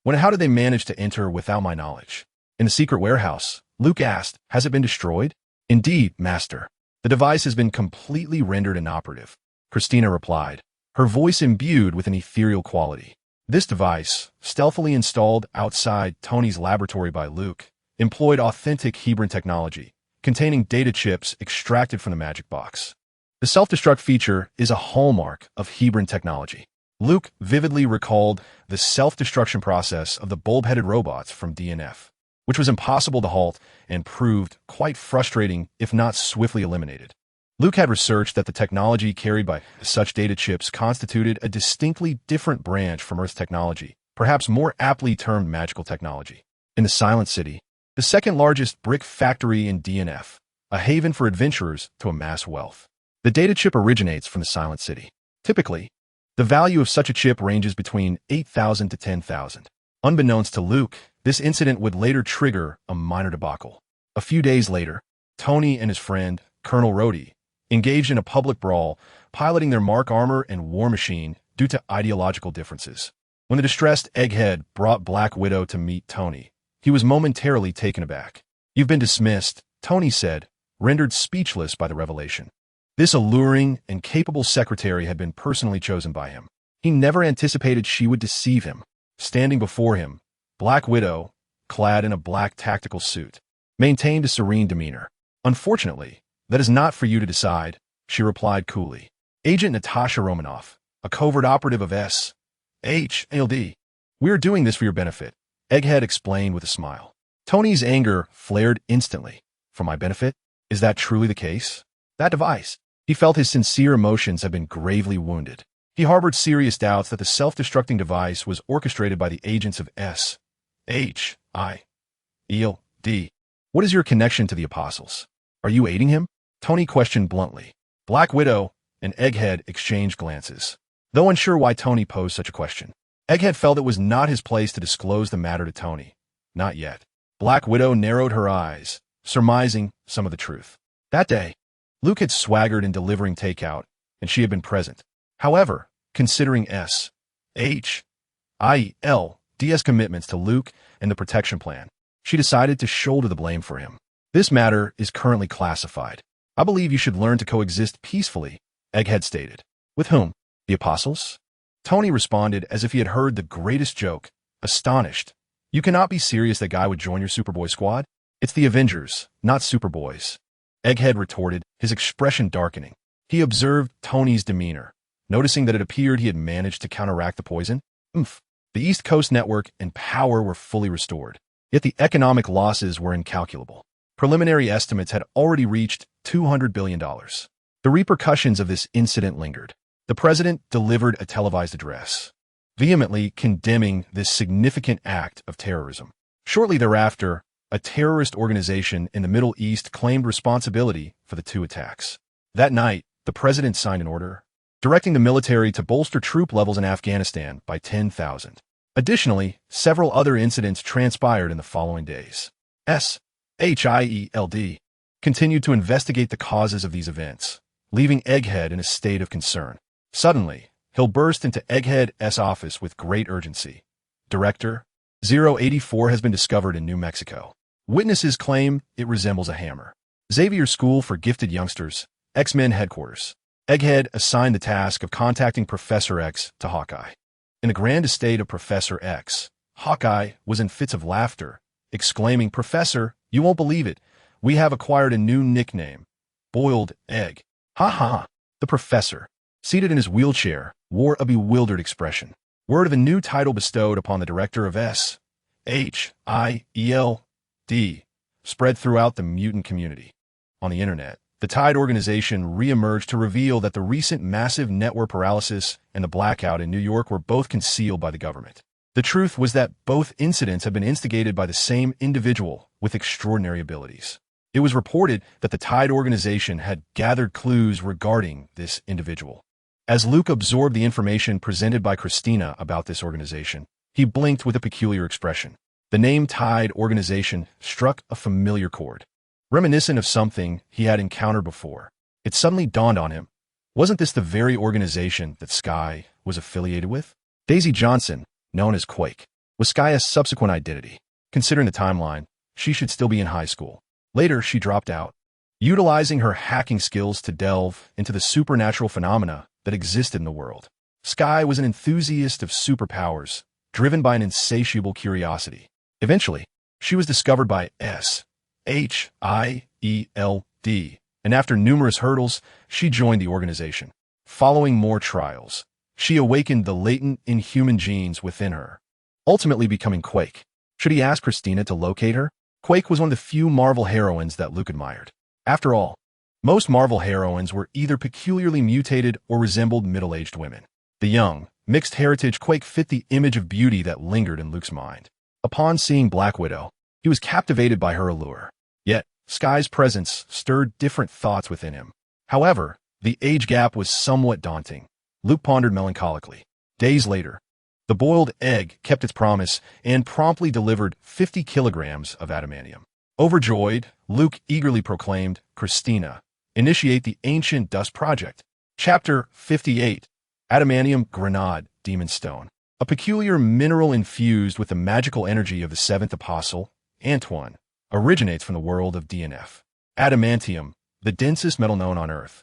How did they manage to enter without my knowledge? In the secret warehouse, Luke asked, has it been destroyed? Indeed, master. The device has been completely rendered inoperative, Christina replied, her voice imbued with an ethereal quality. This device, stealthily installed outside Tony's laboratory by Luke, employed authentic Hebron technology, containing data chips extracted from the magic box. The self-destruct feature is a hallmark of Hebron technology. Luke vividly recalled the self-destruction process of the bulb-headed robots from DNF, which was impossible to halt and proved quite frustrating if not swiftly eliminated. Luke had researched that the technology carried by such data chips constituted a distinctly different branch from Earth's technology, perhaps more aptly termed magical technology. In the Silent City, the second largest brick factory in DNF, a haven for adventurers to amass wealth. The data chip originates from the Silent City. Typically, the value of such a chip ranges between 8,000 to 10,000. Unbeknownst to Luke, this incident would later trigger a minor debacle. A few days later, Tony and his friend, Colonel Rotos, engaged in a public brawl, piloting their Mark armor and war machine due to ideological differences. When the distressed Egghead brought Black Widow to meet Tony, he was momentarily taken aback. You've been dismissed, Tony said, rendered speechless by the revelation. This alluring and capable secretary had been personally chosen by him. He never anticipated she would deceive him. Standing before him, Black Widow, clad in a black tactical suit, maintained a serene demeanor. Unfortunately, that is not for you to decide, she replied coolly. Agent Natasha Romanoff, a covert operative of S.H.A.L.D. We are doing this for your benefit, Egghead explained with a smile. Tony's anger flared instantly. For my benefit? Is that truly the case? That device. He felt his sincere emotions had been gravely wounded. He harbored serious doubts that the self-destructing device was orchestrated by the agents of S.H.I.E.L.D. What is your connection to the apostles? Are you aiding him? Tony questioned bluntly. Black Widow and Egghead exchanged glances. Though unsure why Tony posed such a question, Egghead felt it was not his place to disclose the matter to Tony. Not yet. Black Widow narrowed her eyes, surmising some of the truth. That day, Luke had swaggered in delivering takeout, and she had been present. However, considering S.H.I.E.L.D.'s commitments to Luke and the protection plan, she decided to shoulder the blame for him. This matter is currently classified. I believe you should learn to coexist peacefully, Egghead stated. With whom? The apostles? Tony responded as if he had heard the greatest joke, astonished. You cannot be serious that guy would join your Superboy squad? It's the Avengers, not Superboys. Egghead retorted, his expression darkening. He observed Tony's demeanor, noticing that it appeared he had managed to counteract the poison. The East Coast network and power were fully restored, yet the economic losses were incalculable. Preliminary estimates had already reached $200 billion. The repercussions of this incident lingered. The president delivered a televised address, vehemently condemning this significant act of terrorism. Shortly thereafter, a terrorist organization in the Middle East claimed responsibility for the two attacks. That night, the president signed an order, directing the military to bolster troop levels in Afghanistan by 10,000. Additionally, several other incidents transpired in the following days. S.H.I.E.L.D. continued to investigate the causes of these events, leaving Egghead in a state of concern. Suddenly, he'll burst into Egghead's office with great urgency. Director, 084 has been discovered in New Mexico. Witnesses claim it resembles a hammer. Xavier School for Gifted Youngsters, X-Men headquarters. Egghead assigned the task of contacting Professor X to Hawkeye. In the grand estate of Professor X, Hawkeye was in fits of laughter, exclaiming, Professor, you won't believe it. We have acquired a new nickname, Boiled Egg. Ha ha. The professor, seated in his wheelchair, wore a bewildered expression. Word of a new title bestowed upon the director of S.H.I.E.L.D. spread throughout the mutant community. On the internet, The Tide organization re-emerged to reveal that the recent massive network paralysis and the blackout in New York were both concealed by the government. The truth was that both incidents had been instigated by the same individual with extraordinary abilities. It was reported that the Tide organization had gathered clues regarding this individual. As Luke absorbed the information presented by Christina about this organization, he blinked with a peculiar expression. The name Tide organization struck a familiar chord, reminiscent of something he had encountered before. It suddenly dawned on him. Wasn't this the very organization that Sky was affiliated with? Daisy Johnson, known as Quake, was Sky's subsequent identity. Considering the timeline, she should still be in high school. Later, she dropped out, utilizing her hacking skills to delve into the supernatural phenomena that existed in the world. Sky was an enthusiast of superpowers, driven by an insatiable curiosity. Eventually, she was discovered by SHIELD, and after numerous hurdles, she joined the organization. Following more trials, she awakened the latent inhuman genes within her, ultimately becoming Quake. Should he ask Christina to locate her? Quake was one of the few Marvel heroines that Luke admired. After all, most Marvel heroines were either peculiarly mutated or resembled middle-aged women. The young, mixed heritage Quake fit the image of beauty that lingered in Luke's mind. Upon seeing Black Widow, he was captivated by her allure. Yet, Sky's presence stirred different thoughts within him. However, the age gap was somewhat daunting. Luke pondered melancholically. Days later, the boiled egg kept its promise and promptly delivered 50 kilograms of adamantium. Overjoyed, Luke eagerly proclaimed, Christina, initiate the Ancient Dust Project. Chapter 58, Adamantium Grenade Demon Stone. A peculiar mineral infused with the magical energy of the seventh apostle, Antoine, originates from the world of DNF. Adamantium, the densest metal known on Earth,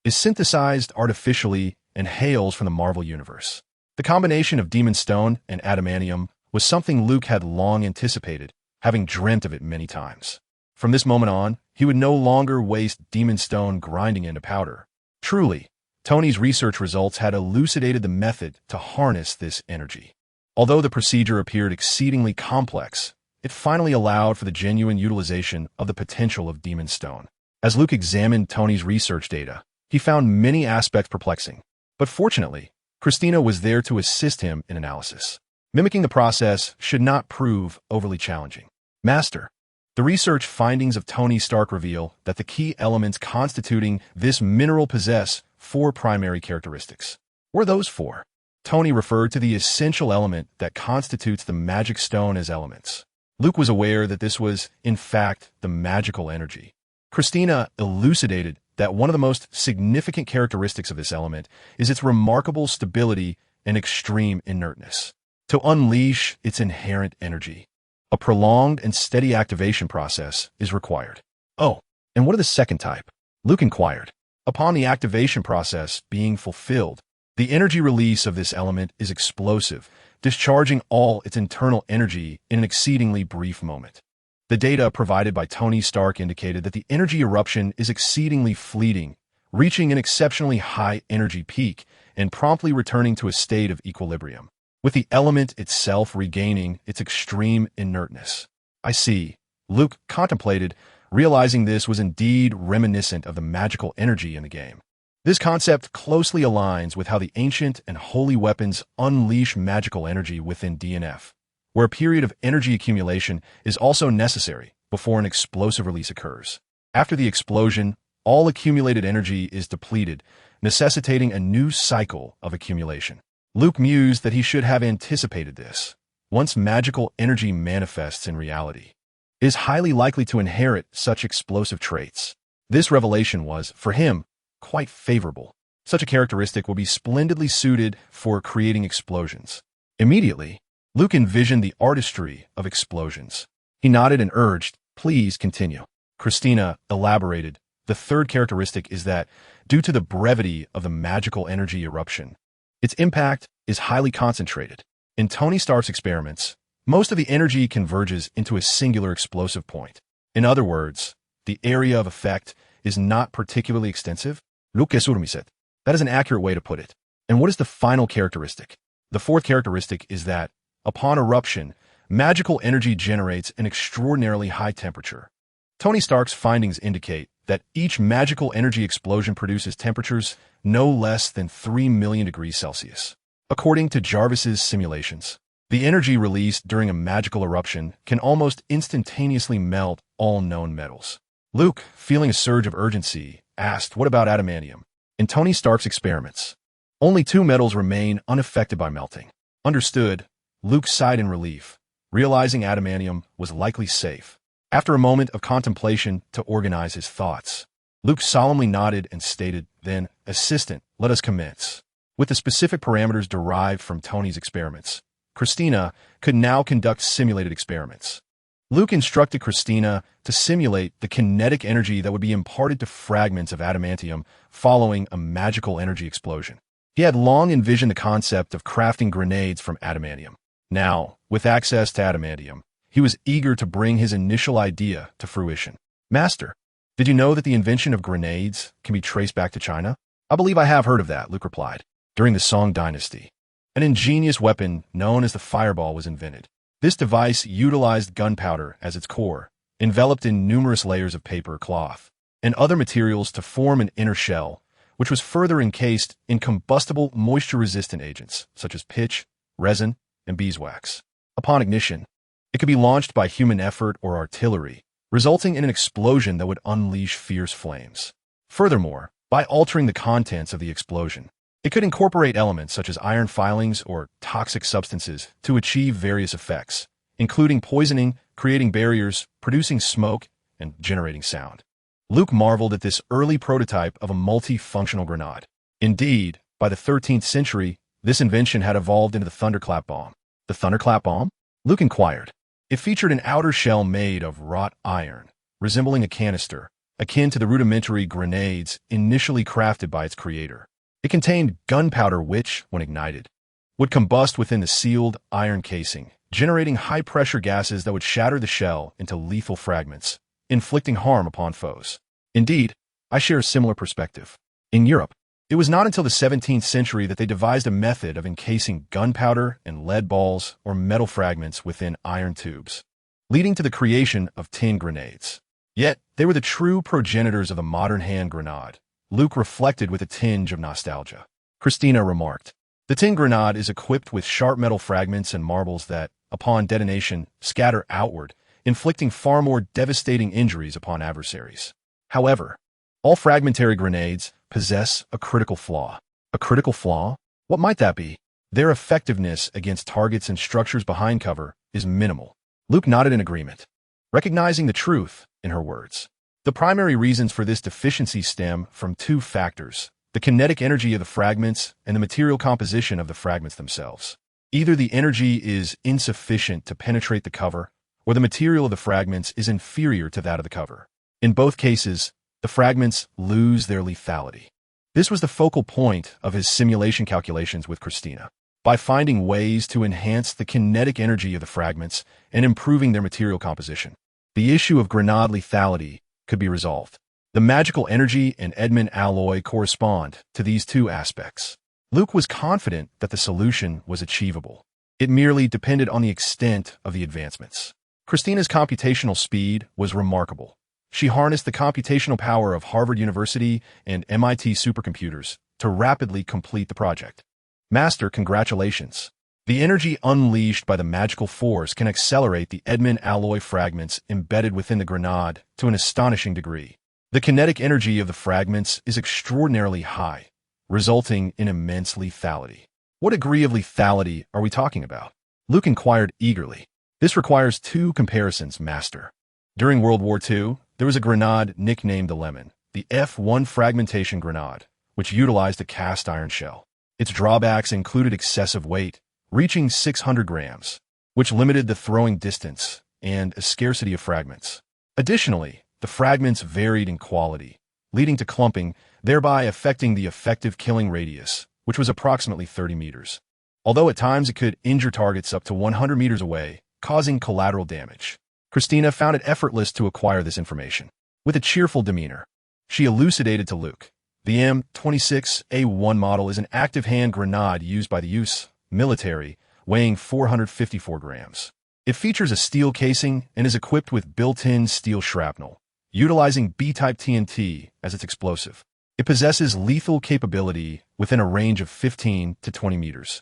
is synthesized artificially and hails from the Marvel Universe. The combination of Demon Stone and adamantium was something Luke had long anticipated, having dreamt of it many times. From this moment on, he would no longer waste Demon Stone grinding into powder. Truly, Tony's research results had elucidated the method to harness this energy. Although the procedure appeared exceedingly complex, it finally allowed for the genuine utilization of the potential of Demon Stone. As Luke examined Tony's research data, he found many aspects perplexing. But fortunately, Christina was there to assist him in analysis. Mimicking the process should not prove overly challenging. Master, the research findings of Tony Stark reveal that the key elements constituting this mineral possess 4 primary characteristics. What are those 4? Tony referred to the essential element that constitutes the magic stone as elements. Luke was aware that this was, in fact, the magical energy. Christina elucidated that one of the most significant characteristics of this element is its remarkable stability and extreme inertness. To unleash its inherent energy, a prolonged and steady activation process is required. Oh, and what of the second type? Luke inquired. Upon the activation process being fulfilled, the energy release of this element is explosive, discharging all its internal energy in an exceedingly brief moment. The data provided by Tony Stark indicated that the energy eruption is exceedingly fleeting, reaching an exceptionally high energy peak and promptly returning to a state of equilibrium, with the element itself regaining its extreme inertness. I see, Luke contemplated, realizing this was indeed reminiscent of the magical energy in the game. This concept closely aligns with how the ancient and holy weapons unleash magical energy within DNF, where a period of energy accumulation is also necessary before an explosive release occurs. After the explosion, all accumulated energy is depleted, necessitating a new cycle of accumulation. Luke mused that he should have anticipated this. Once magical energy manifests in reality, it is highly likely to inherit such explosive traits. This revelation was, for him, quite favorable. Such a characteristic will be splendidly suited for creating explosions. Immediately, Luke envisioned the artistry of explosions. He nodded and urged, please continue. Christina elaborated. The third characteristic is that, due to the brevity of the magical energy eruption, its impact is highly concentrated. In Tony Stark's experiments, most of the energy converges into a singular explosive point. In other words, the area of effect is not particularly extensive. Luke surmiset. That is an accurate way to put it. And what is the final characteristic? The fourth characteristic is that, upon eruption, magical energy generates an extraordinarily high temperature. Tony Stark's findings indicate that each magical energy explosion produces temperatures no less than 3 million degrees Celsius. According to Jarvis's simulations, the energy released during a magical eruption can almost instantaneously melt all known metals. Luke, feeling a surge of urgency, asked, "What about adamantium?" In Tony Stark's experiments, only 2 metals remain unaffected by melting. Understood, Luke sighed in relief, realizing adamantium was likely safe. After a moment of contemplation to organize his thoughts, Luke solemnly nodded and stated, "Then, assistant, let us commence." With the specific parameters derived from Tony's experiments, Christina could now conduct simulated experiments. Luke instructed Christina to simulate the kinetic energy that would be imparted to fragments of adamantium following a magical energy explosion. He had long envisioned the concept of crafting grenades from adamantium. Now, with access to adamantium, he was eager to bring his initial idea to fruition. "Master, did you know that the invention of grenades can be traced back to China?" "I believe I have heard of that," Luke replied. "During the Song Dynasty, an ingenious weapon known as the fireball was invented. This device utilized gunpowder as its core, enveloped in numerous layers of paper, cloth, and other materials to form an inner shell, which was further encased in combustible moisture-resistant agents, such as pitch, resin, and beeswax. Upon ignition, it could be launched by human effort or artillery, resulting in an explosion that would unleash fierce flames. Furthermore, by altering the contents of the explosion, it could incorporate elements such as iron filings or toxic substances to achieve various effects, including poisoning, creating barriers, producing smoke, and generating sound." Luke marveled at this early prototype of a multifunctional grenade. Indeed, by the 13th century, this invention had evolved into the thunderclap bomb. The thunderclap bomb? Luke inquired. It featured an outer shell made of wrought iron, resembling a canister, akin to the rudimentary grenades initially crafted by its creator. It contained gunpowder which, when ignited, would combust within the sealed iron casing, generating high-pressure gases that would shatter the shell into lethal fragments, inflicting harm upon foes. Indeed, I share a similar perspective. In Europe, it was not until the 17th century that they devised a method of encasing gunpowder and lead balls or metal fragments within iron tubes, leading to the creation of tin grenades. Yet, they were the true progenitors of the modern hand grenade. Luke reflected with a tinge of nostalgia. Christina remarked, "The tin grenade is equipped with sharp metal fragments and marbles that, upon detonation, scatter outward, inflicting far more devastating injuries upon adversaries. However, all fragmentary grenades possess a critical flaw." "A critical flaw? What might that be?" "Their effectiveness against targets and structures behind cover is minimal." Luke nodded in agreement, recognizing the truth in her words. The primary reasons for this deficiency stem from 2 factors: the kinetic energy of the fragments and the material composition of the fragments themselves. Either the energy is insufficient to penetrate the cover, or the material of the fragments is inferior to that of the cover. In both cases, the fragments lose their lethality. This was the focal point of his simulation calculations with Christina. By finding ways to enhance the kinetic energy of the fragments and improving their material composition, the issue of grenade lethality could be resolved. The magical energy and Edmund alloy correspond to these 2 aspects. Luke was confident that the solution was achievable. It merely depended on the extent of the advancements. Christina's computational speed was remarkable. She harnessed the computational power of Harvard University and MIT supercomputers to rapidly complete the project. "Master, congratulations. The energy unleashed by the magical force can accelerate the Edmund alloy fragments embedded within the grenade to an astonishing degree. The kinetic energy of the fragments is extraordinarily high, resulting in immense lethality." "What degree of lethality are we talking about?" Luke inquired eagerly. "This requires 2 comparisons, Master. During World War II, there was a grenade nicknamed the Lemon, the F-1 fragmentation grenade, which utilized a cast iron shell. Its drawbacks included excessive weight, reaching 600 grams, which limited the throwing distance, and a scarcity of fragments. Additionally, the fragments varied in quality, leading to clumping, thereby affecting the effective killing radius, which was approximately 30 meters. Although at times it could injure targets up to 100 meters away, causing collateral damage. Christina found it effortless to acquire this information. With a cheerful demeanor, she elucidated to Luke. The M26A1 model is an active hand grenade used by the U.S. military, weighing 454 grams. It features a steel casing and is equipped with built-in steel shrapnel, utilizing B-type TNT as its explosive. It possesses lethal capability within a range of 15 to 20 meters,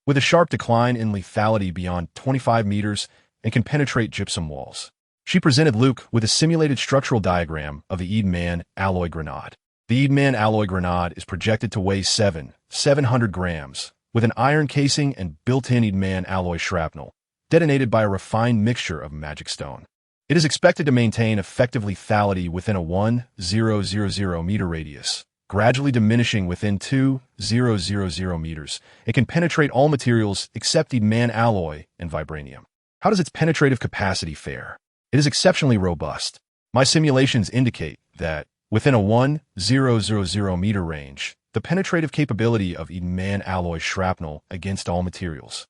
with a sharp decline in lethality beyond 25 meters and can penetrate gypsum walls. She presented Luke with a simulated structural diagram of the Eadman alloy grenade. The Eadman alloy grenade is projected to weigh 700 grams, with an iron casing and built-in Eadman alloy shrapnel, detonated by a refined mixture of magic stone. It is expected to maintain effective lethality within a 1,000 meter radius, gradually diminishing within 2,000 meters. It can penetrate all materials except Eadman alloy and vibranium. How does its penetrative capacity fare? It is exceptionally robust. My simulations indicate that, within a 1,000 meter range, the penetrative capability of Eadman alloy shrapnel against all materials,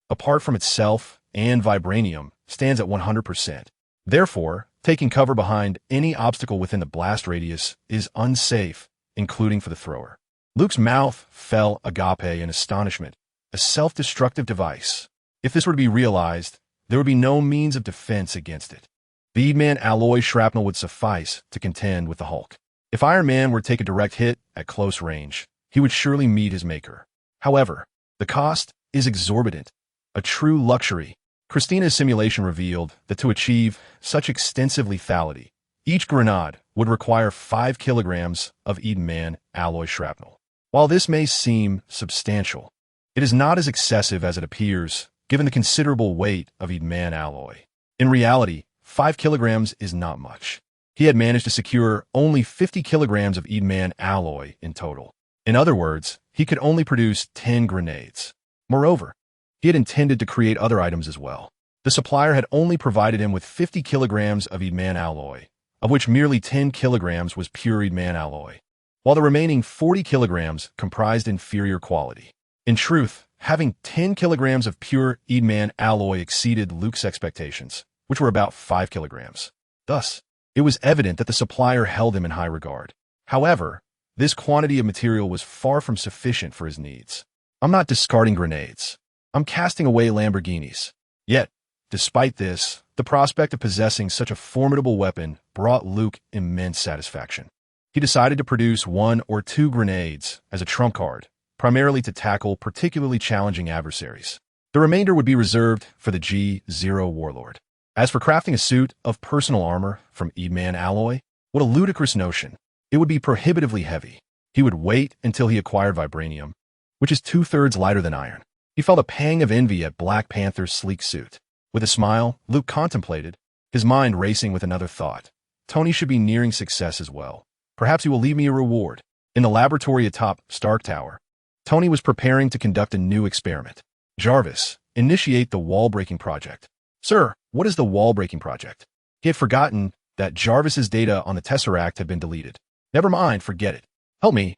apart from itself and vibranium, stands at 100%. Therefore, taking cover behind any obstacle within the blast radius is unsafe, including for the thrower. Luke's mouth fell agape in astonishment. A self-destructive device. If this were to be realized, there would be no means of defense against it. The Eadman alloy shrapnel would suffice to contend with the Hulk. If Iron Man were to take a direct hit at close range, he would surely meet his maker. However, the cost is exorbitant, a true luxury. Christina's simulation revealed that to achieve such extensive lethality, each grenade would require 5 kilograms of Eadman alloy shrapnel. While this may seem substantial, it is not as excessive as it appears, given the considerable weight of Eadman alloy. In reality, 5 kilograms is not much. He had managed to secure only 50 kilograms of Eadman alloy in total. In other words, he could only produce 10 grenades. Moreover, he had intended to create other items as well. The supplier had only provided him with 50 kilograms of Eadman alloy, of which merely 10 kilograms was pure Eadman alloy, while the remaining 40 kilograms comprised inferior quality. In truth, having 10 kilograms of pure Eadman alloy exceeded Luke's expectations, which were about 5 kilograms. Thus, it was evident that the supplier held him in high regard. However, this quantity of material was far from sufficient for his needs. I'm not discarding grenades. I'm casting away Lamborghinis. Yet, despite this, the prospect of possessing such a formidable weapon brought Luke immense satisfaction. He decided to produce 1 or 2 grenades as a trump card, primarily to tackle particularly challenging adversaries. The remainder would be reserved for the G0 warlord. As for crafting a suit of personal armor from Eadman alloy, what a ludicrous notion. It would be prohibitively heavy. He would wait until he acquired vibranium, which is 2/3 lighter than iron. He felt a pang of envy at Black Panther's sleek suit. With a smile, Luke contemplated, his mind racing with another thought. Tony should be nearing success as well. Perhaps he will leave me a reward. In the laboratory atop Stark Tower, Tony was preparing to conduct a new experiment. Jarvis, initiate the wall-breaking project. Sir, what is the wall-breaking project? He had forgotten that Jarvis's data on the Tesseract had been deleted. Never mind, forget it. Help me.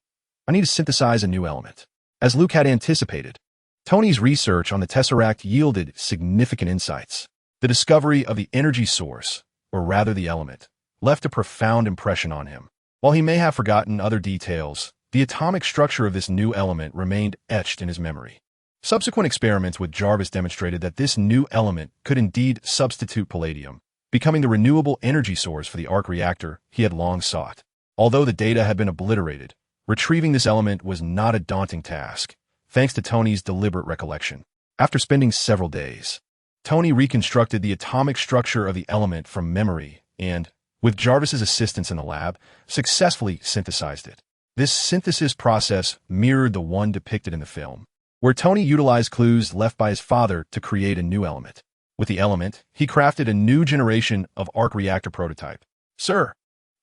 I need to synthesize a new element. As Luke had anticipated, Tony's research on the Tesseract yielded significant insights. The discovery of the energy source, or rather the element, left a profound impression on him. While he may have forgotten other details, the atomic structure of this new element remained etched in his memory. Subsequent experiments with Jarvis demonstrated that this new element could indeed substitute palladium, becoming the renewable energy source for the arc reactor he had long sought. Although the data had been obliterated, retrieving this element was not a daunting task, thanks to Tony's deliberate recollection. After spending several days, Tony reconstructed the atomic structure of the element from memory and, with Jarvis's assistance in the lab, successfully synthesized it. This synthesis process mirrored the one depicted in the film, where Tony utilized clues left by his father to create a new element. With the element, he crafted a new generation of arc reactor prototype. Sir,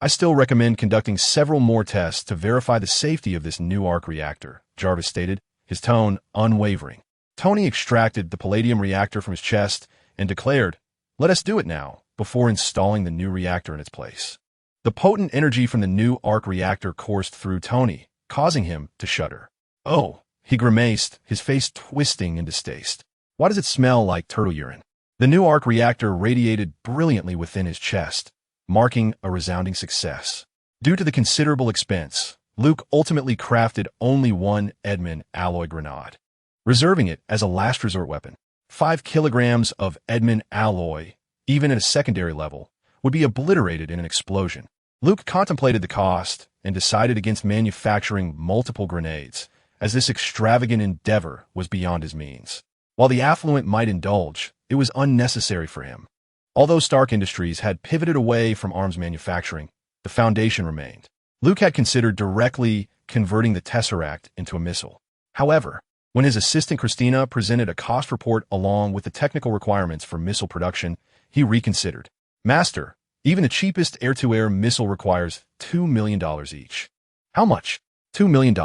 I still recommend conducting several more tests to verify the safety of this new arc reactor, Jarvis stated, his tone unwavering. Tony extracted the palladium reactor from his chest and declared, "Let us do it now," before installing the new reactor in its place. The potent energy from the new arc reactor coursed through Tony, causing him to shudder. "Oh," he grimaced, his face twisting in distaste. "Why does it smell like turtle urine?" The new arc reactor radiated brilliantly within his chest, marking a resounding success. Due to the considerable expense, Luke ultimately crafted only 1 Eadman alloy grenade, reserving it as a last resort weapon. 5 kilograms of Eadman alloy, even at a secondary level, would be obliterated in an explosion. Luke contemplated the cost and decided against manufacturing multiple grenades, as this extravagant endeavor was beyond his means. While the affluent might indulge, it was unnecessary for him. Although Stark Industries had pivoted away from arms manufacturing, the foundation remained. Luke had considered directly converting the Tesseract into a missile. However, when his assistant Christina presented a cost report along with the technical requirements for missile production, he reconsidered. Master, even the cheapest air-to-air missile requires $2 million each. How much? $2 million.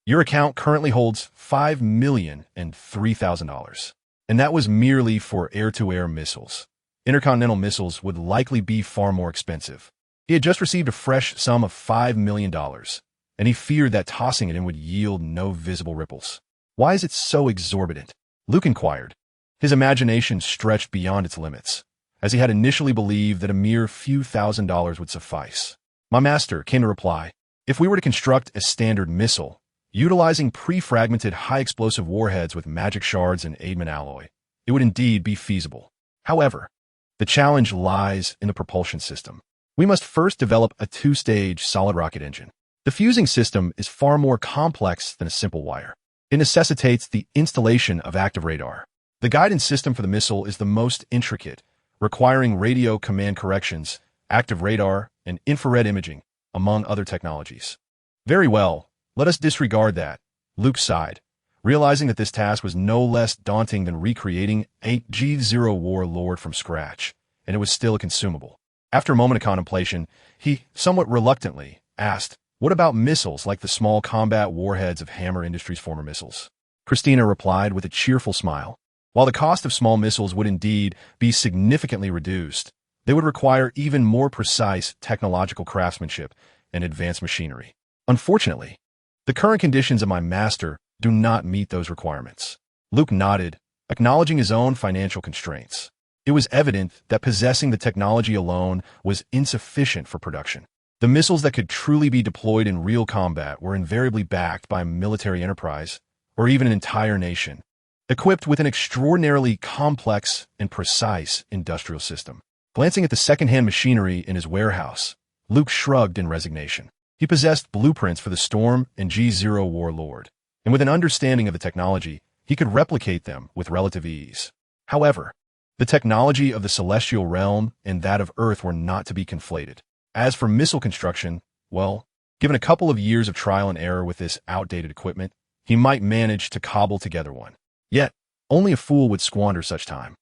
Your account currently holds $5,003,000. And that was merely for air-to-air missiles. Intercontinental missiles would likely be far more expensive. He had just received a fresh sum of $5 million, and he feared that tossing it in would yield no visible ripples. Why is it so exorbitant? Luke inquired. His imagination stretched beyond its limits, as he had initially believed that a mere few $1,000s would suffice. My master, came the reply, if we were to construct a standard missile, utilizing pre-fragmented high-explosive warheads with magic shards and Admin alloy, it would indeed be feasible. However, the challenge lies in the propulsion system. We must first develop a two-stage solid rocket engine. The fusing system is far more complex than a simple wire. It necessitates the installation of active radar. The guidance system for the missile is the most intricate, requiring radio command corrections, active radar, and infrared imaging, among other technologies. Very well, let us disregard that, Luke sighed, realizing that this task was no less daunting than recreating a G0 warlord from scratch, and it was still a consumable. After a moment of contemplation, he, somewhat reluctantly, asked, what about missiles like the small combat warheads of Hammer Industries' former missiles? Christina replied with a cheerful smile. While the cost of small missiles would indeed be significantly reduced, they would require even more precise technological craftsmanship and advanced machinery. Unfortunately, the current conditions of my master do not meet those requirements. Luke nodded, acknowledging his own financial constraints. It was evident that possessing the technology alone was insufficient for production. The missiles that could truly be deployed in real combat were invariably backed by a military enterprise, or even an entire nation, equipped with an extraordinarily complex and precise industrial system. Glancing at the second-hand machinery in his warehouse, Luke shrugged in resignation. He possessed blueprints for the Storm and G0 Warlord, and with an understanding of the technology, he could replicate them with relative ease. However, the technology of the celestial realm and that of Earth were not to be conflated. As for missile construction, well, given a couple of years of trial and error with this outdated equipment, he might manage to cobble together one. Yet, only a fool would squander such time.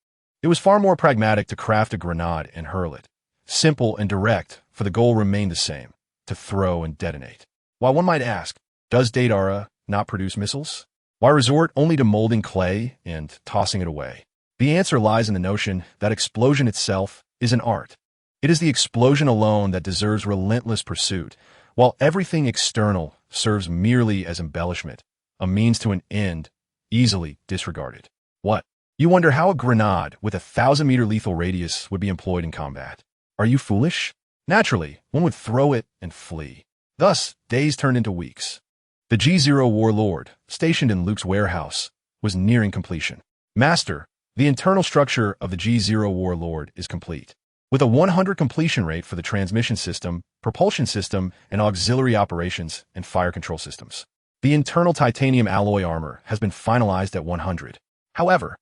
It was far more pragmatic to craft a grenade and hurl it. Simple and direct, for the goal remained the same, to throw and detonate. While one might ask, does Daedara not produce missiles? Why resort only to molding clay and tossing it away? The answer lies in the notion that explosion itself is an art. It is the explosion alone that deserves relentless pursuit, while everything external serves merely as embellishment, a means to an end, easily disregarded. What? You wonder how a grenade with a 1,000-meter lethal radius would be employed in combat. Are you foolish? Naturally, one would throw it and flee. Thus, days turned into weeks. The G0 Warlord, stationed in Luke's warehouse, was nearing completion. Master, the internal structure of the G0 Warlord is complete. With a 100 completion rate for the transmission system, propulsion system, and auxiliary operations and fire control systems. The internal titanium alloy armor has been finalized at 100. However,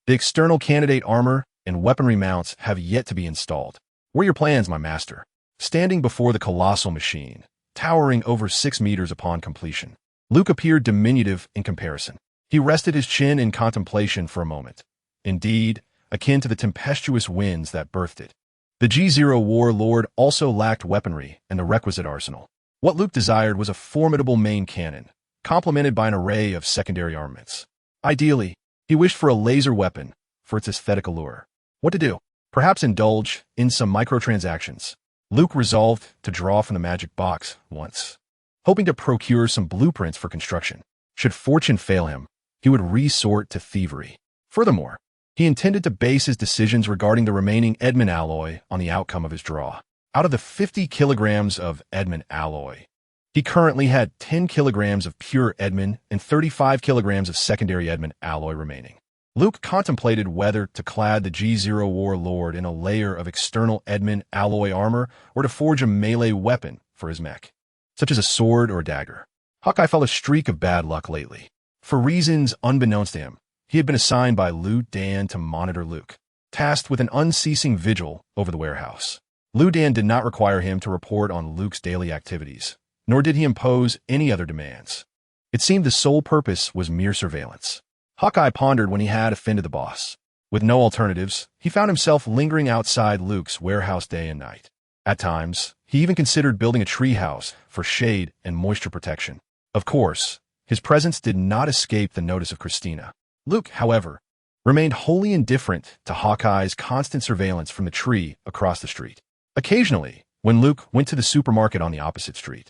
the external candidate armor and weaponry mounts have yet to be installed. What are your plans, my master? Standing before the colossal machine, towering over 6 meters upon completion, Luke appeared diminutive in comparison. He rested his chin in contemplation for a moment. Indeed, akin to the tempestuous winds that birthed it. The G0 Warlord also lacked weaponry and the requisite arsenal. What Luke desired was a formidable main cannon, complemented by an array of secondary armaments. Ideally, he wished for a laser weapon for its aesthetic allure. What to do? Perhaps indulge in some microtransactions. Luke resolved to draw from the magic box once, hoping to procure some blueprints for construction. Should fortune fail him, he would resort to thievery. Furthermore, he intended to base his decisions regarding the remaining Admin alloy on the outcome of his draw. Out of the 50 kilograms of Admin alloy, he currently had 10 kilograms of pure Admin and 35 kilograms of secondary Admin alloy remaining. Luke contemplated whether to clad the G0 warlord in a layer of external Edmund alloy armor or to forge a melee weapon for his mech, such as a sword or a dagger. Hawkeye felt a streak of bad luck lately. For reasons unbeknownst to him, he had been assigned by Liu Dan to monitor Luke, tasked with an unceasing vigil over the warehouse. Liu Dan did not require him to report on Luke's daily activities, nor did he impose any other demands. It seemed the sole purpose was mere surveillance. Hawkeye pondered when he had offended the boss. With no alternatives, he found himself lingering outside Luke's warehouse day and night. At times, he even considered building a treehouse for shade and moisture protection. Of course, his presence did not escape the notice of Christina. Luke, however, remained wholly indifferent to Hawkeye's constant surveillance from the tree across the street. Occasionally, when Luke went to the supermarket on the opposite street,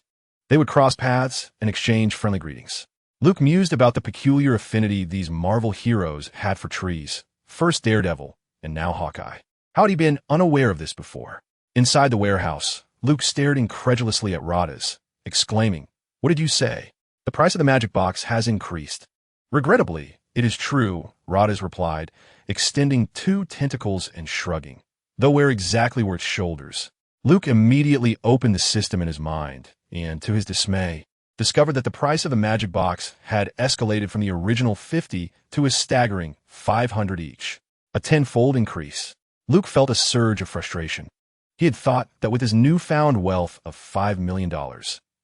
they would cross paths and exchange friendly greetings. Luke mused about the peculiar affinity these Marvel heroes had for trees, first Daredevil and now Hawkeye. How had he been unaware of this before? Inside the warehouse, Luke stared incredulously at Rotos, exclaiming, "What did you say?" "The price of the magic box has increased." "Regrettably, it is true," Rotos replied, extending two tentacles and shrugging. "Though where exactly were its shoulders?" Luke immediately opened the system in his mind, and, to his dismay, discovered that the price of the magic box had escalated from the original 50 to a staggering 500 each, a tenfold increase. Luke felt a surge of frustration. He had thought that with his newfound wealth of $5 million,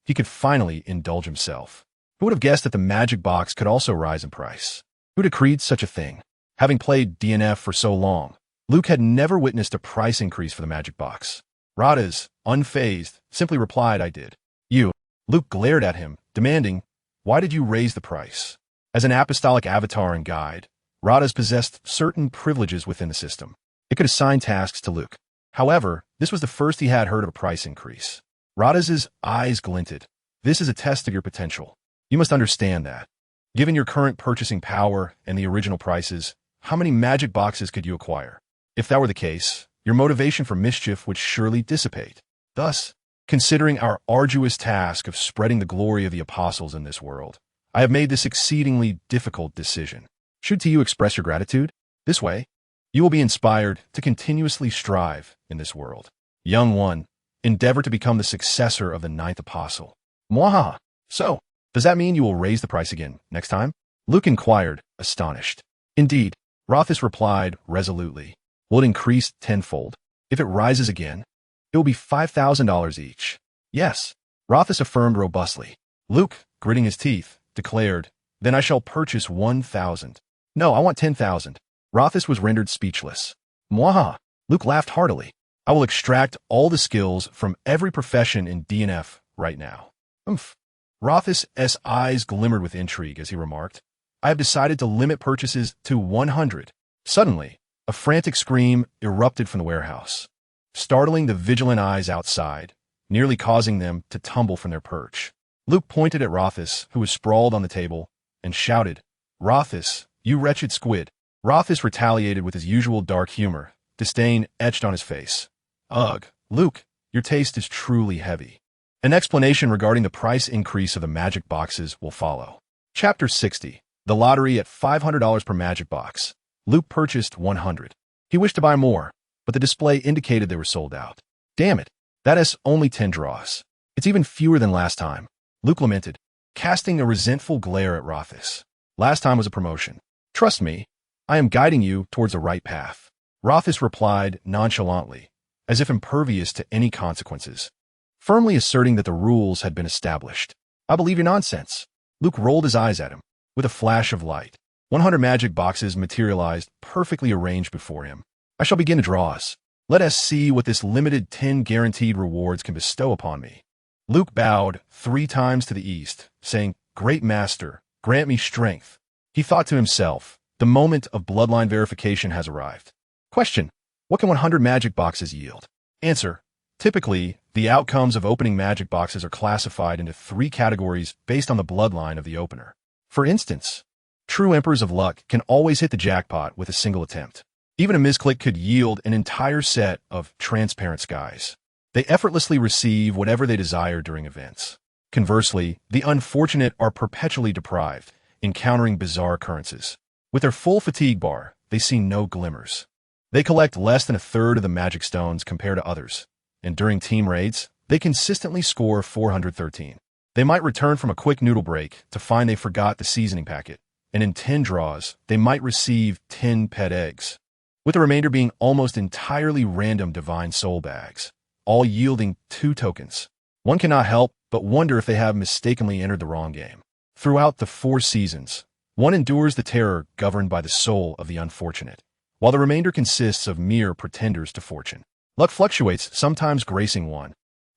he could finally indulge himself. Who would have guessed that the magic box could also rise in price? Who decreed such a thing? Having played DNF for so long, Luke had never witnessed a price increase for the magic box. Rotos, unfazed, simply replied, "I did." "You." Luke glared at him, demanding, "Why did you raise the price?" As an apostolic avatar and guide, Rotos possessed certain privileges within the system. It could assign tasks to Luke. However, this was the first he had heard of a price increase. Rotos' eyes glinted. "This is a test of your potential. You must understand that. Given your current purchasing power and the original prices, how many magic boxes could you acquire? If that were the case, your motivation for mischief would surely dissipate. Thus, considering our arduous task of spreading the glory of the apostles in this world, I have made this exceedingly difficult decision. Should you express your gratitude? This way, you will be inspired to continuously strive in this world. Young one, endeavor to become the successor of the ninth apostle." "Mwahaha. So, does that mean you will raise the price again next time?" Luke inquired, astonished. "Indeed," Rotos replied resolutely. "Will it increase tenfold? If it rises again, it will be $5,000 each." "Yes," Rotos affirmed robustly. Luke, gritting his teeth, declared, "Then I shall purchase 1,000. "No, I want 10,000. Rotos was rendered speechless. "Mwahaha." Luke laughed heartily. "I will extract all the skills from every profession in DNF right now." "Umph." Rotos' eyes glimmered with intrigue as he remarked, "I have decided to limit purchases to 100. Suddenly, a frantic scream erupted from the warehouse, startling the vigilant eyes outside, nearly causing them to tumble from their perch. Luke pointed at Rotos, who was sprawled on the table, and shouted, "Rotos, you wretched squid." Rotos retaliated with his usual dark humor, disdain etched on his face. "Ugh, Luke, your taste is truly heavy." An explanation regarding the price increase of the magic boxes will follow. Chapter 60. The lottery at $500 per magic box. Luke purchased 100. He wished to buy more, but the display indicated they were sold out. "Damn it, that is only 10 draws. It's even fewer than last time," Luke lamented, casting a resentful glare at Rotos. "Last time was a promotion. Trust me, I am guiding you towards the right path." Rotos replied nonchalantly, as if impervious to any consequences, firmly asserting that the rules had been established. "I believe your nonsense." Luke rolled his eyes at him. With a flash of light, 100 magic boxes materialized, perfectly arranged before him. "I shall begin the draws. Let us see what this limited 10 guaranteed rewards can bestow upon me." Luke bowed 3 times to the east, saying, "Great Master, grant me strength." He thought to himself, the moment of bloodline verification has arrived. Question: what can 100 magic boxes yield? Answer: typically, the outcomes of opening magic boxes are classified into 3 categories based on the bloodline of the opener. For instance, true emperors of luck can always hit the jackpot with a single attempt. Even a misclick could yield an entire set of transparent skies. They effortlessly receive whatever they desire during events. Conversely, the unfortunate are perpetually deprived, encountering bizarre occurrences. With their full fatigue bar, they see no glimmers. They collect less than a third of the magic stones compared to others, and during team raids, they consistently score 413. They might return from a quick noodle break to find they forgot the seasoning packet, and in 10 draws, they might receive 10 pet eggs, with the remainder being almost entirely random divine soul bags, all yielding 2 tokens. One cannot help but wonder if they have mistakenly entered the wrong game. Throughout the 4 seasons, one endures the terror governed by the soul of the unfortunate, while the remainder consists of mere pretenders to fortune. Luck fluctuates, sometimes gracing one,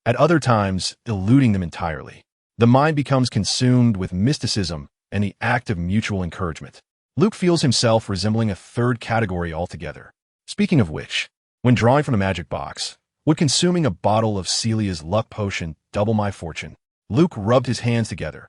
at other times eluding them entirely. The mind becomes consumed with mysticism and the act of mutual encouragement. Luke feels himself resembling a third category altogether. Speaking of which, when drawing from the magic box, would consuming a bottle of Celia's luck potion double my fortune? Luke rubbed his hands together,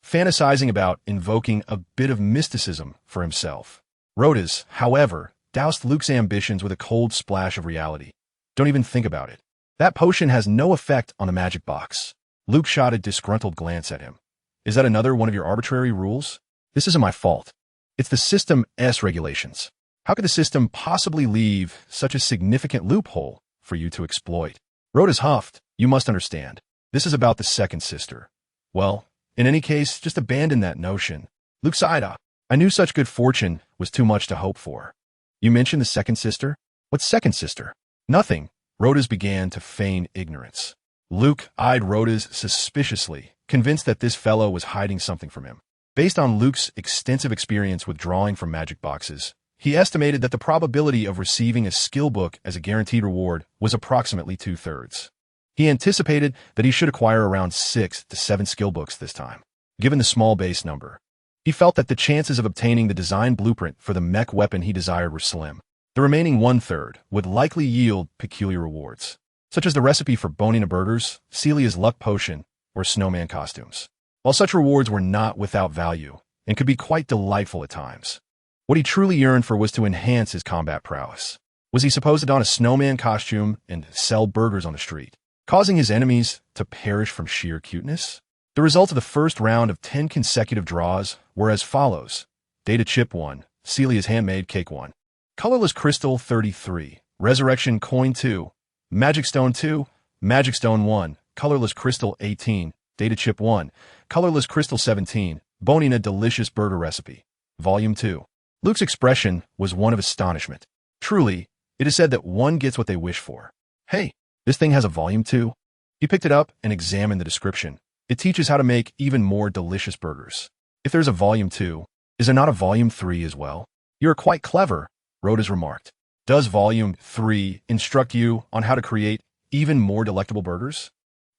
fantasizing about invoking a bit of mysticism for himself. Rotos, however, doused Luke's ambitions with a cold splash of reality. Don't even think about it. That potion has no effect on the magic box. Luke shot a disgruntled glance at him. Is that another one of your arbitrary rules? This isn't my fault. It's the system's regulations. How could the system possibly leave such a significant loophole for you to exploit? Rotos huffed. You must understand. This is about the second sister. Well, in any case, just abandon that notion. Luke sighed. I knew such good fortune was too much to hope for. You mentioned the second sister? What second sister? Nothing. Rotos began to feign ignorance. Luke eyed Rotos suspiciously, convinced that this fellow was hiding something from him. Based on Luke's extensive experience with drawing from magic boxes, he estimated that the probability of receiving a skill book as a guaranteed reward was approximately 2/3. He anticipated that he should acquire around 6 to 7 skill books this time. Given the small base number, he felt that the chances of obtaining the design blueprint for the mech weapon he desired were slim. The remaining 1/3 would likely yield peculiar rewards, such as the recipe for Bonina burgers, Celia's luck potion, or snowman costumes. While such rewards were not without value and could be quite delightful at times, what he truly yearned for was to enhance his combat prowess. Was he supposed to don a snowman costume and sell burgers on the street, causing his enemies to perish from sheer cuteness? The result of the first round of 10 consecutive draws were as follows. Data chip 1, Celia's handmade cake 1. Colorless crystal 33, resurrection coin 2, magic stone 2, magic stone 1, colorless crystal 18, data chip 1, colorless crystal 17, Bonina delicious burger recipe, volume 2. Luke's expression was one of astonishment. Truly, it is said that one gets what they wish for. Hey, this thing has a volume 2? He picked it up and examined the description. It teaches how to make even more delicious burgers. If there's a volume 2, is there not a volume 3 as well? You're quite clever, Rotos remarked. Does volume 3 instruct you on how to create even more delectable burgers?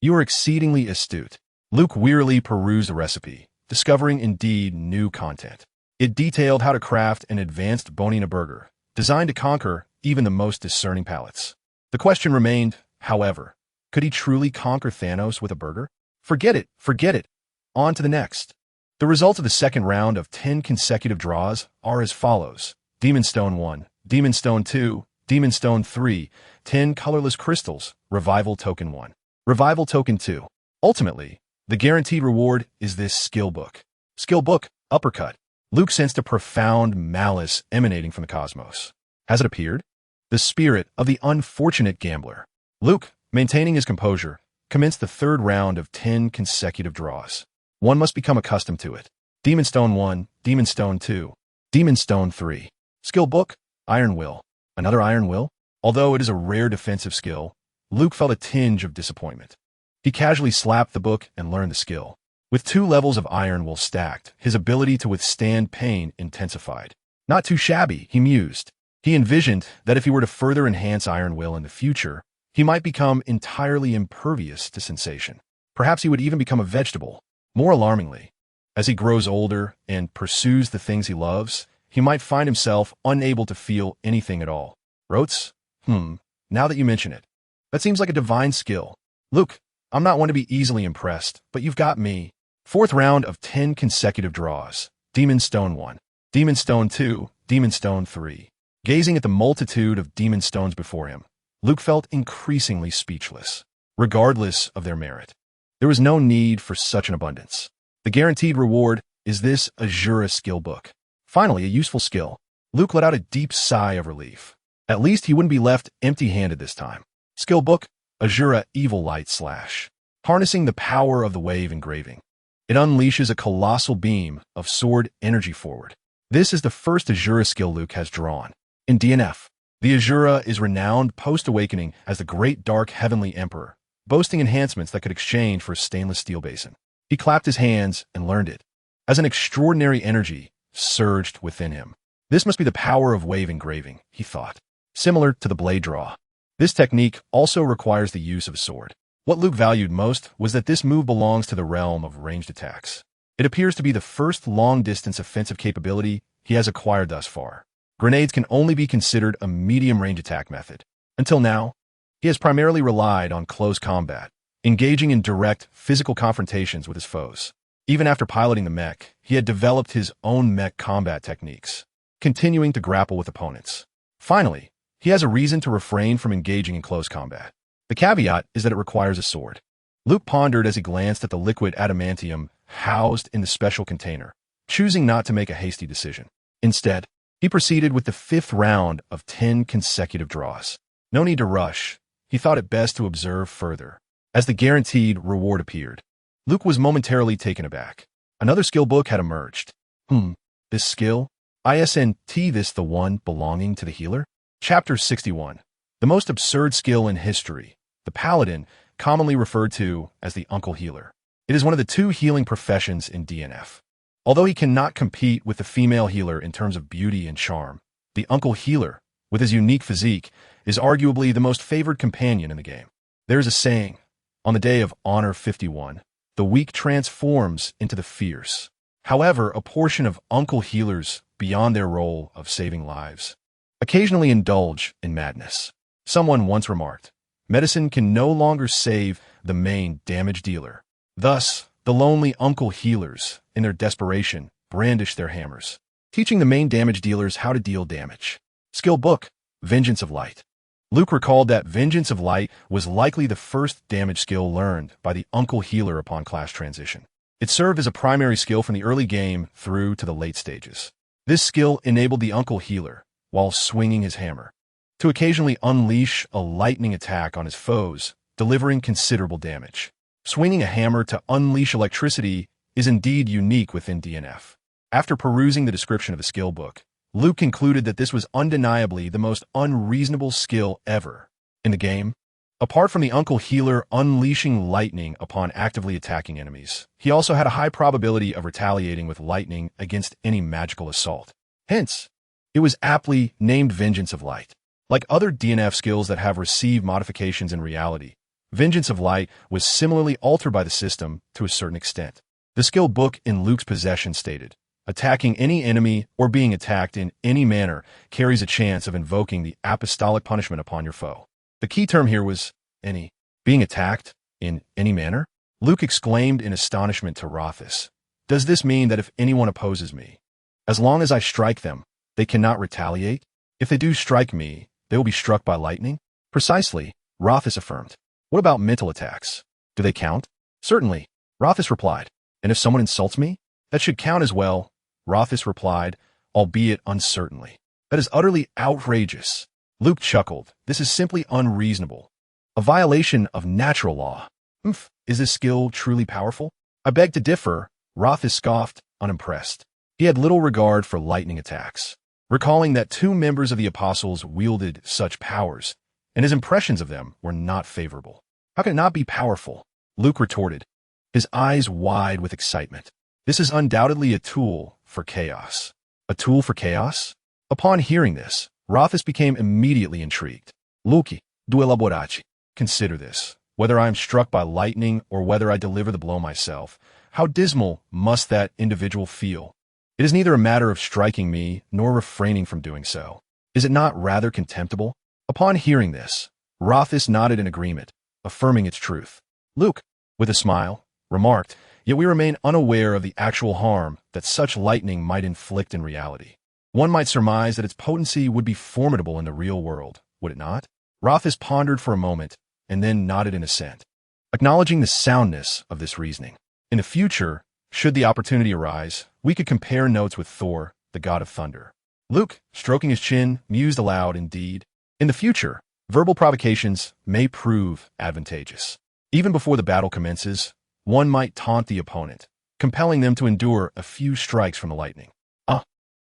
You are exceedingly astute. Luke wearily perused the recipe, discovering indeed new content. It detailed how to craft an advanced Bonina burger, designed to conquer even the most discerning palates. The question remained, however, could he truly conquer Thanos with a burger? Forget it. On to the next. The results of the second round of 10 consecutive draws are as follows. Demon Stone 1, Demon Stone 2, Demon Stone 3, 10 colorless crystals, Revival Token 1, Revival Token 2. Ultimately, the guaranteed reward is this skill book. Skill book, uppercut. Luke sensed a profound malice emanating from the cosmos. Has it appeared? The spirit of the unfortunate gambler. Luke, maintaining his composure, commenced the third round of 10 consecutive draws. One must become accustomed to it. Demon Stone 1, Demon Stone 2, Demon Stone 3. Skill book, Iron Will. Another Iron Will? Although it is a rare defensive skill, Luke felt a tinge of disappointment. He casually slapped the book and learned the skill. With 2 levels of Iron Will stacked, his ability to withstand pain intensified. Not too shabby, he mused. He envisioned that if he were to further enhance Iron Will in the future, he might become entirely impervious to sensation. Perhaps he would even become a vegetable. More alarmingly, as he grows older and pursues the things he loves, he might find himself unable to feel anything at all. Rotos? Now that you mention it, that seems like a divine skill. Luke, I'm not one to be easily impressed, but you've got me. Fourth round of 10 consecutive draws. Demon Stone 1, Demon Stone 2, Demon Stone 3. Gazing at the multitude of demon stones before him, Luke felt increasingly speechless. Regardless of their merit, there was no need for such an abundance. The guaranteed reward is this Azura skill book. Finally, a useful skill. Luke let out a deep sigh of relief. At least he wouldn't be left empty-handed this time. Skill book, Azura Evil Light Slash. Harnessing the power of the wave engraving. It unleashes a colossal beam of sword energy forward. This is the first Azura skill Luke has drawn. In DNF, the Azura is renowned post-awakening as the Great Dark Heavenly Emperor, boasting enhancements that could exchange for a stainless steel basin. He clapped his hands and learned it, as an extraordinary energy surged within him. This must be the power of wave engraving, he thought. Similar to the blade draw, this technique also requires the use of a sword. What Luke valued most was that this move belongs to the realm of ranged attacks. It appears to be the first long-distance offensive capability he has acquired thus far. Grenades can only be considered a medium-range attack method. Until now, he has primarily relied on close combat, engaging in direct physical confrontations with his foes. Even after piloting the mech, he had developed his own mech combat techniques, continuing to grapple with opponents. Finally, he has a reason to refrain from engaging in close combat. The caveat is that it requires a sword. Luke pondered as he glanced at the liquid adamantium housed in the special container, choosing not to make a hasty decision. Instead, he proceeded with the 5th round of 10 consecutive draws. No need to rush. He thought it best to observe further. As the guaranteed reward appeared, Luke was momentarily taken aback. Another skill book had emerged. This skill? Isn't this the one belonging to the healer? Chapter 61. The most absurd skill in history. The Paladin, commonly referred to as the Uncle Healer. It is one of the 2 healing professions in DNF. Although he cannot compete with the female healer in terms of beauty and charm, the Uncle Healer, with his unique physique, is arguably the most favored companion in the game. There is a saying, on the day of Honor 51, the weak transforms into the fierce. However, a portion of Uncle Healers, beyond their role of saving lives, occasionally indulge in madness. Someone once remarked, medicine can no longer save the main damage dealer. Thus, the lonely Uncle Healers, in their desperation, brandish their hammers, teaching the main damage dealers how to deal damage. Skill book, Vengeance of Light. Luke recalled that Vengeance of Light was likely the first damage skill learned by the Uncle Healer upon class transition. It served as a primary skill from the early game through to the late stages. This skill enabled the Uncle Healer, while swinging his hammer, to occasionally unleash a lightning attack on his foes, delivering considerable damage. Swinging a hammer to unleash electricity is indeed unique within DNF. After perusing the description of the skill book, Luke concluded that this was undeniably the most unreasonable skill ever in the game. Apart from the Uncle Healer unleashing lightning upon actively attacking enemies, he also had a high probability of retaliating with lightning against any magical assault. Hence, it was aptly named Vengeance of Light. Like other DNF skills that have received modifications in reality, Vengeance of Light was similarly altered by the system to a certain extent. The skill book in Luke's possession stated, attacking any enemy or being attacked in any manner carries a chance of invoking the apostolic punishment upon your foe. The key term here was any. Being attacked in any manner? Luke exclaimed in astonishment to Rotos. Does this mean that if anyone opposes me, as long as I strike them, they cannot retaliate? If they do strike me, they will be struck by lightning? Precisely, Rotos affirmed. What about mental attacks? Do they count? Certainly, Rotos replied. And if someone insults me? That should count as well, Rotos replied, albeit uncertainly. That is utterly outrageous. Luke chuckled. This is simply unreasonable. A violation of natural law. Is this skill truly powerful? I beg to differ, Rotos scoffed, unimpressed. He had little regard for lightning attacks, recalling that 2 members of the apostles wielded such powers, and his impressions of them were not favorable. How can it not be powerful? Luke retorted, his eyes wide with excitement. This is undoubtedly a tool for chaos. A tool for chaos? Upon hearing this, Rotos became immediately intrigued. Luke, due laboraci. Consider this. Whether I am struck by lightning or whether I deliver the blow myself, how dismal must that individual feel? It is neither a matter of striking me nor refraining from doing so. Is it not rather contemptible? Upon hearing this, Rotos nodded in agreement, affirming its truth. Luke, with a smile, remarked, yet we remain unaware of the actual harm that such lightning might inflict in reality. One might surmise that its potency would be formidable in the real world, would it not? Rotos pondered for a moment, and then nodded in assent, acknowledging the soundness of this reasoning. In the future, should the opportunity arise, we could compare notes with Thor, the god of thunder. Luke, stroking his chin, mused aloud, indeed. In the future, verbal provocations may prove advantageous. Even before the battle commences, one might taunt the opponent, compelling them to endure a few strikes from the lightning.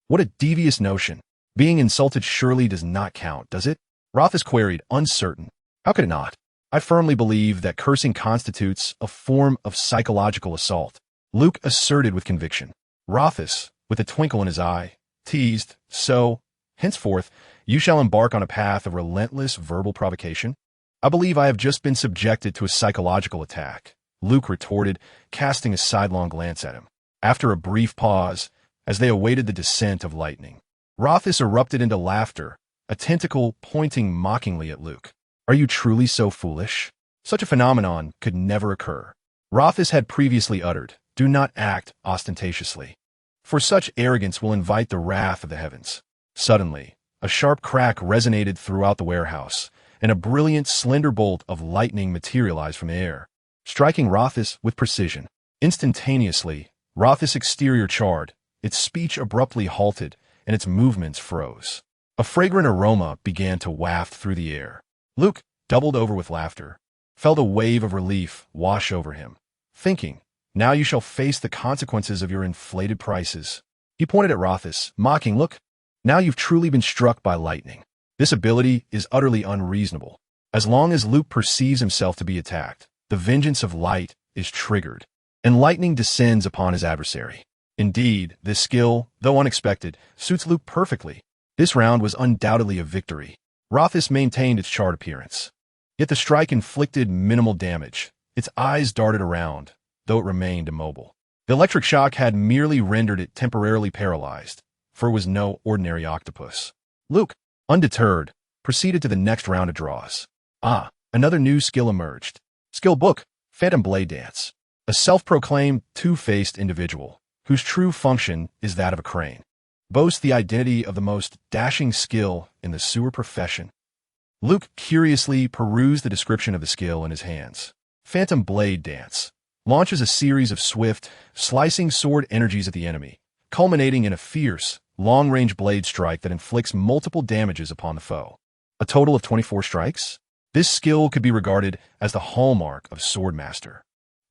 What a devious notion. Being insulted surely does not count, does it? Rotos queried, uncertain. How could it not? I firmly believe that cursing constitutes a form of psychological assault, Luke asserted with conviction. Rotos, with a twinkle in his eye, teased, so, henceforth, you shall embark on a path of relentless verbal provocation? I believe I have just been subjected to a psychological attack, Luke retorted, casting a sidelong glance at him. After a brief pause, as they awaited the descent of lightning, Rotos erupted into laughter, a tentacle pointing mockingly at Luke. Are you truly so foolish? Such a phenomenon could never occur. Rotos had previously uttered, do not act ostentatiously, for such arrogance will invite the wrath of the heavens. Suddenly, a sharp crack resonated throughout the warehouse, and a brilliant, slender bolt of lightning materialized from the air, striking Rotos with precision. Instantaneously, Rotos' exterior charred, its speech abruptly halted, and its movements froze. A fragrant aroma began to waft through the air. Luke, doubled over with laughter, felt a wave of relief wash over him, thinking, now you shall face the consequences of your inflated prices. He pointed at Rotos, mocking, look, now you've truly been struck by lightning. This ability is utterly unreasonable. As long as Luke perceives himself to be attacked, the vengeance of light is triggered, and lightning descends upon his adversary. Indeed, this skill, though unexpected, suits Luke perfectly. This round was undoubtedly a victory. Rotos maintained its charred appearance. Yet the strike inflicted minimal damage. Its eyes darted around, though it remained immobile. The electric shock had merely rendered it temporarily paralyzed, for it was no ordinary octopus. Luke, undeterred, proceeded to the next round of draws. Another new skill emerged. Skill book, Phantom Blade Dance. A self-proclaimed two-faced individual, whose true function is that of a crane, boasts the identity of the most dashing skill in the sewer profession. Luke curiously perused the description of the skill in his hands. Phantom Blade Dance launches a series of swift, slicing sword energies at the enemy, culminating in a fierce, long-range blade strike that inflicts multiple damages upon the foe. A total of 24 strikes? This skill could be regarded as the hallmark of Swordmaster,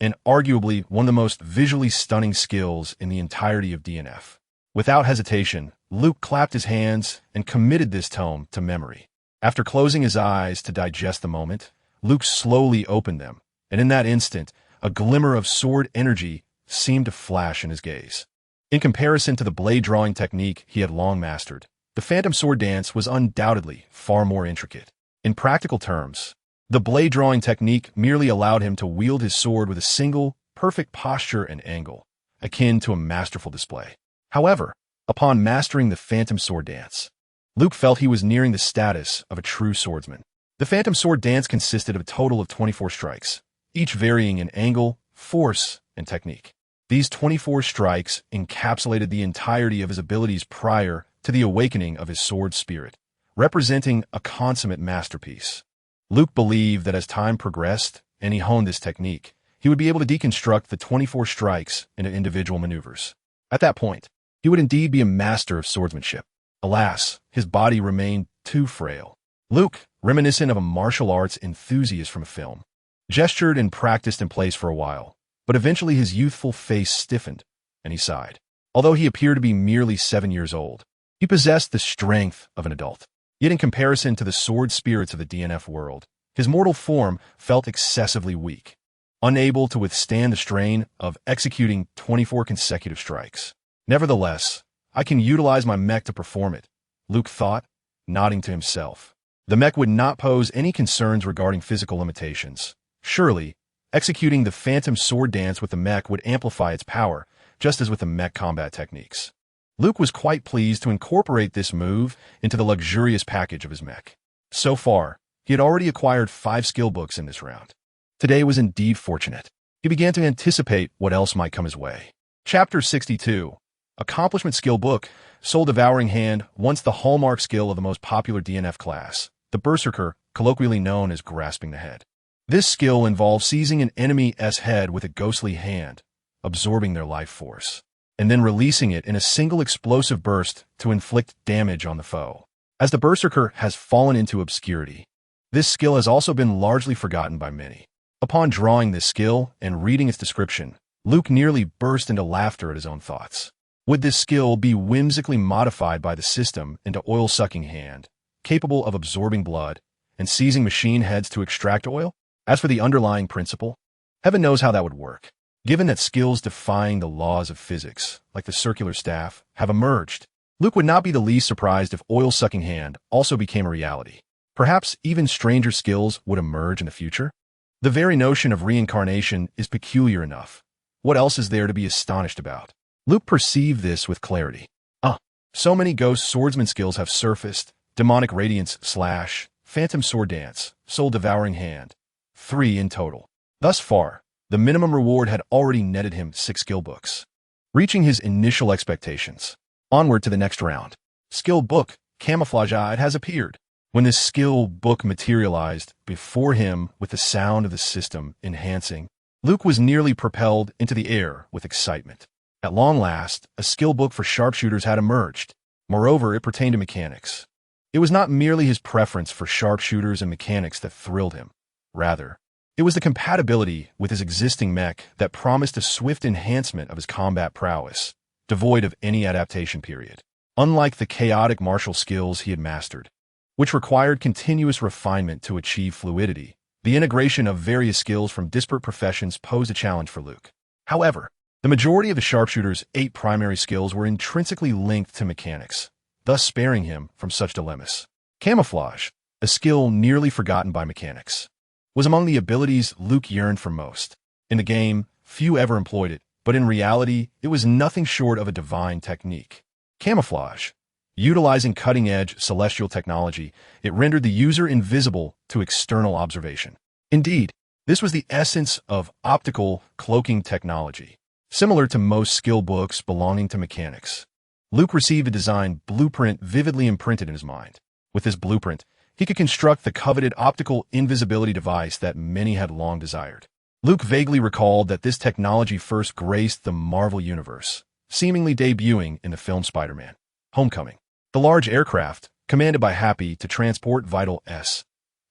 and arguably one of the most visually stunning skills in the entirety of DNF. Without hesitation, Luke clapped his hands and committed this tome to memory. After closing his eyes to digest the moment, Luke slowly opened them, and in that instant, a glimmer of sword energy seemed to flash in his gaze. In comparison to the blade-drawing technique he had long mastered, the Phantom Sword Dance was undoubtedly far more intricate. In practical terms, the blade-drawing technique merely allowed him to wield his sword with a single, perfect posture and angle, akin to a masterful display. However, upon mastering the Phantom Sword Dance, Luke felt he was nearing the status of a true swordsman. The Phantom Sword Dance consisted of a total of 24 strikes, each varying in angle, force, and technique. These 24 strikes encapsulated the entirety of his abilities prior to the awakening of his sword spirit, representing a consummate masterpiece. Luke believed that as time progressed and he honed this technique, he would be able to deconstruct the 24 strikes into individual maneuvers. At that point, he would indeed be a master of swordsmanship. Alas, his body remained too frail. Luke, reminiscent of a martial arts enthusiast from a film, gestured and practiced in place for a while, but eventually his youthful face stiffened, and he sighed. Although he appeared to be merely 7 years old, he possessed the strength of an adult. Yet in comparison to the sword spirits of the DNF world, his mortal form felt excessively weak, unable to withstand the strain of executing 24 consecutive strikes. Nevertheless, I can utilize my mech to perform it, Luke thought, nodding to himself. The mech would not pose any concerns regarding physical limitations. Surely, executing the Phantom Sword Dance with the mech would amplify its power, just as with the mech combat techniques. Luke was quite pleased to incorporate this move into the luxurious package of his mech. So far, he had already acquired 5 skill books in this round. Today was indeed fortunate. He began to anticipate what else might come his way. Chapter 62. Accomplishment Skill Book. Soul Devouring Hand, once the hallmark skill of the most popular DNF class, the Berserker, colloquially known as Grasping the Head. This skill involves seizing an enemy's head with a ghostly hand, absorbing their life force. and then releasing it in a single explosive burst to inflict damage on the foe. As the Berserker has fallen into obscurity, this skill has also been largely forgotten by many. Upon drawing this skill and reading its description, Luke nearly burst into laughter at his own thoughts. Would this skill be whimsically modified by the system into oil-sucking hand, capable of absorbing blood and seizing machine heads to extract oil? As for the underlying principle, heaven knows how that would work. Given that skills defying the laws of physics, like the circular staff, have emerged, Luke would not be the least surprised if oil-sucking hand also became a reality. Perhaps even stranger skills would emerge in the future? The very notion of reincarnation is peculiar enough. What else is there to be astonished about? Luke perceived this with clarity. So many ghost swordsman skills have surfaced: demonic radiance / phantom sword dance, soul devouring hand. 3 in total. Thus far, the minimum reward had already netted him 6 skill books, reaching his initial expectations. Onward to the next round. Skill book, Camouflage Eyed, has appeared. When this skill book materialized before him with the sound of the system enhancing, Luke was nearly propelled into the air with excitement. At long last, a skill book for sharpshooters had emerged. Moreover, it pertained to mechanics. It was not merely his preference for sharpshooters and mechanics that thrilled him. Rather, it was the compatibility with his existing mech that promised a swift enhancement of his combat prowess, devoid of any adaptation period. Unlike the chaotic martial skills he had mastered, which required continuous refinement to achieve fluidity, the integration of various skills from disparate professions posed a challenge for Luke. However, the majority of the sharpshooter's 8 primary skills were intrinsically linked to mechanics, thus sparing him from such dilemmas. Camouflage, a skill nearly forgotten by mechanics, was among the abilities Luke yearned for most. In the game, few ever employed it, but in reality, it was nothing short of a divine technique. Camouflage, utilizing cutting-edge celestial technology, it rendered the user invisible to external observation. Indeed, this was the essence of optical cloaking technology. Similar to most skill books belonging to mechanics, Luke received a design blueprint vividly imprinted in his mind. With this blueprint, he could construct the coveted optical invisibility device that many had long desired. Luke vaguely recalled that this technology first graced the Marvel Universe, seemingly debuting in the film Spider-Man: Homecoming. The large aircraft, commanded by Happy to transport vital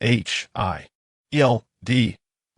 SHIELD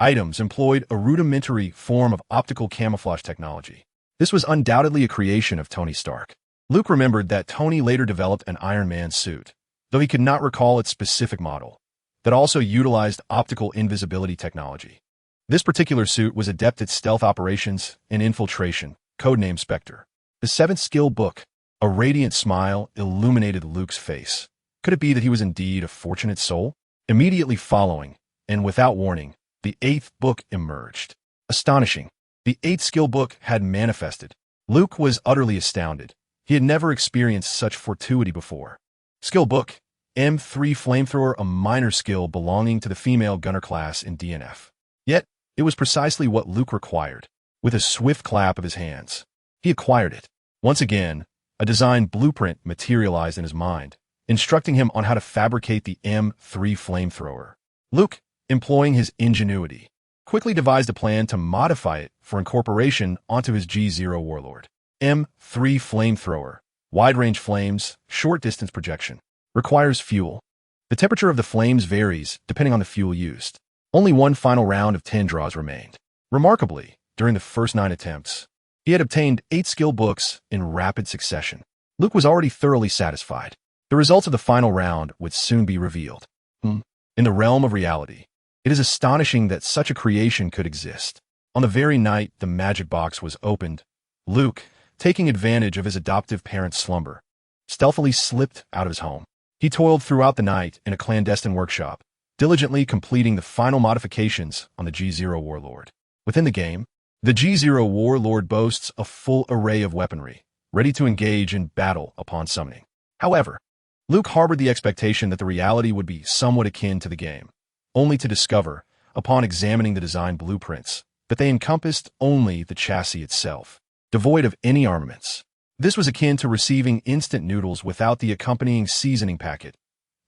items, employed a rudimentary form of optical camouflage technology. This was undoubtedly a creation of Tony Stark. Luke remembered that Tony later developed an Iron Man suit, though he could not recall its specific model, that also utilized optical invisibility technology. This particular suit was adept at stealth operations and infiltration, codenamed Spectre. The 7th skill book, a radiant smile illuminated Luke's face. Could it be that he was indeed a fortunate soul? Immediately following, and without warning, the 8th book emerged. Astonishing. The 8th skill book had manifested. Luke was utterly astounded. He had never experienced such fortuity before. Skill book, M3 Flamethrower, a minor skill belonging to the female gunner class in DNF. Yet, it was precisely what Luke required. With a swift clap of his hands, he acquired it. Once again, a design blueprint materialized in his mind, instructing him on how to fabricate the M3 Flamethrower. Luke, employing his ingenuity, quickly devised a plan to modify it for incorporation onto his G0 Warlord. M3 Flamethrower, wide-range flames, short-distance projection, requires fuel. The temperature of the flames varies depending on the fuel used. Only one final round of 10 draws remained. Remarkably, during the first 9 attempts, he had obtained 8 skill books in rapid succession. Luke was already thoroughly satisfied. The results of the final round would soon be revealed. In the realm of reality, it is astonishing that such a creation could exist. On the very night the magic box was opened, Luke, taking advantage of his adoptive parent's slumber, stealthily slipped out of his home. He toiled throughout the night in a clandestine workshop, diligently completing the final modifications on the G0 Warlord. Within the game, the G0 Warlord boasts a full array of weaponry, ready to engage in battle upon summoning. However, Luke harbored the expectation that the reality would be somewhat akin to the game, only to discover, upon examining the design blueprints, that they encompassed only the chassis itself, devoid of any armaments. This was akin to receiving instant noodles without the accompanying seasoning packet,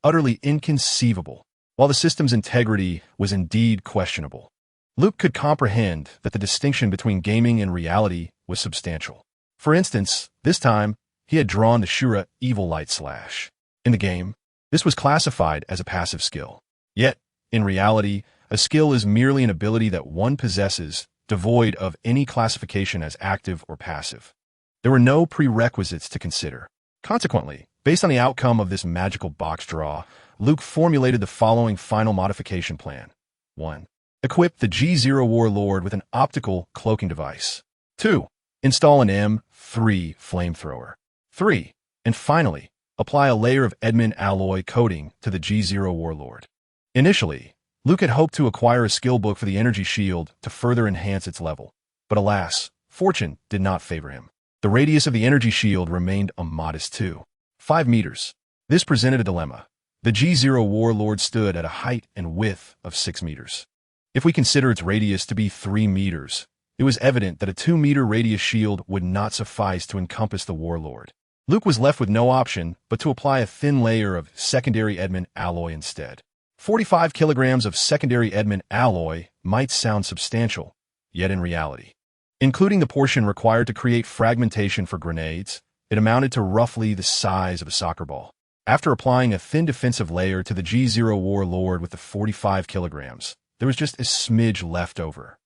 utterly inconceivable. While the system's integrity was indeed questionable, Luke could comprehend that the distinction between gaming and reality was substantial. For instance, this time, he had drawn the Shura Evil Light Slash. In the game, this was classified as a passive skill. Yet, in reality, a skill is merely an ability that one possesses, devoid of any classification as active or passive. There were no prerequisites to consider. Consequently, based on the outcome of this magical box draw, Luke formulated the following final modification plan. 1. Equip the G0 Warlord with an optical cloaking device. 2. Install an M3 flamethrower. 3. And finally, apply a layer of Edmund alloy coating to the G0 Warlord. Initially, Luke had hoped to acquire a skill book for the energy shield to further enhance its level. But alas, fortune did not favor him. The radius of the energy shield remained a modest 2.5 meters. This presented a dilemma. The G0 Warlord stood at a height and width of 6 meters. If we consider its radius to be 3 meters, it was evident that a 2-meter radius shield would not suffice to encompass the Warlord. Luke was left with no option but to apply a thin layer of secondary Edmund alloy instead. 45 kilograms of secondary Edmund alloy might sound substantial, yet in reality, including the portion required to create fragmentation for grenades, it amounted to roughly the size of a soccer ball. After applying a thin defensive layer to the G0 Warlord with the 45 kilograms, there was just a smidge left over.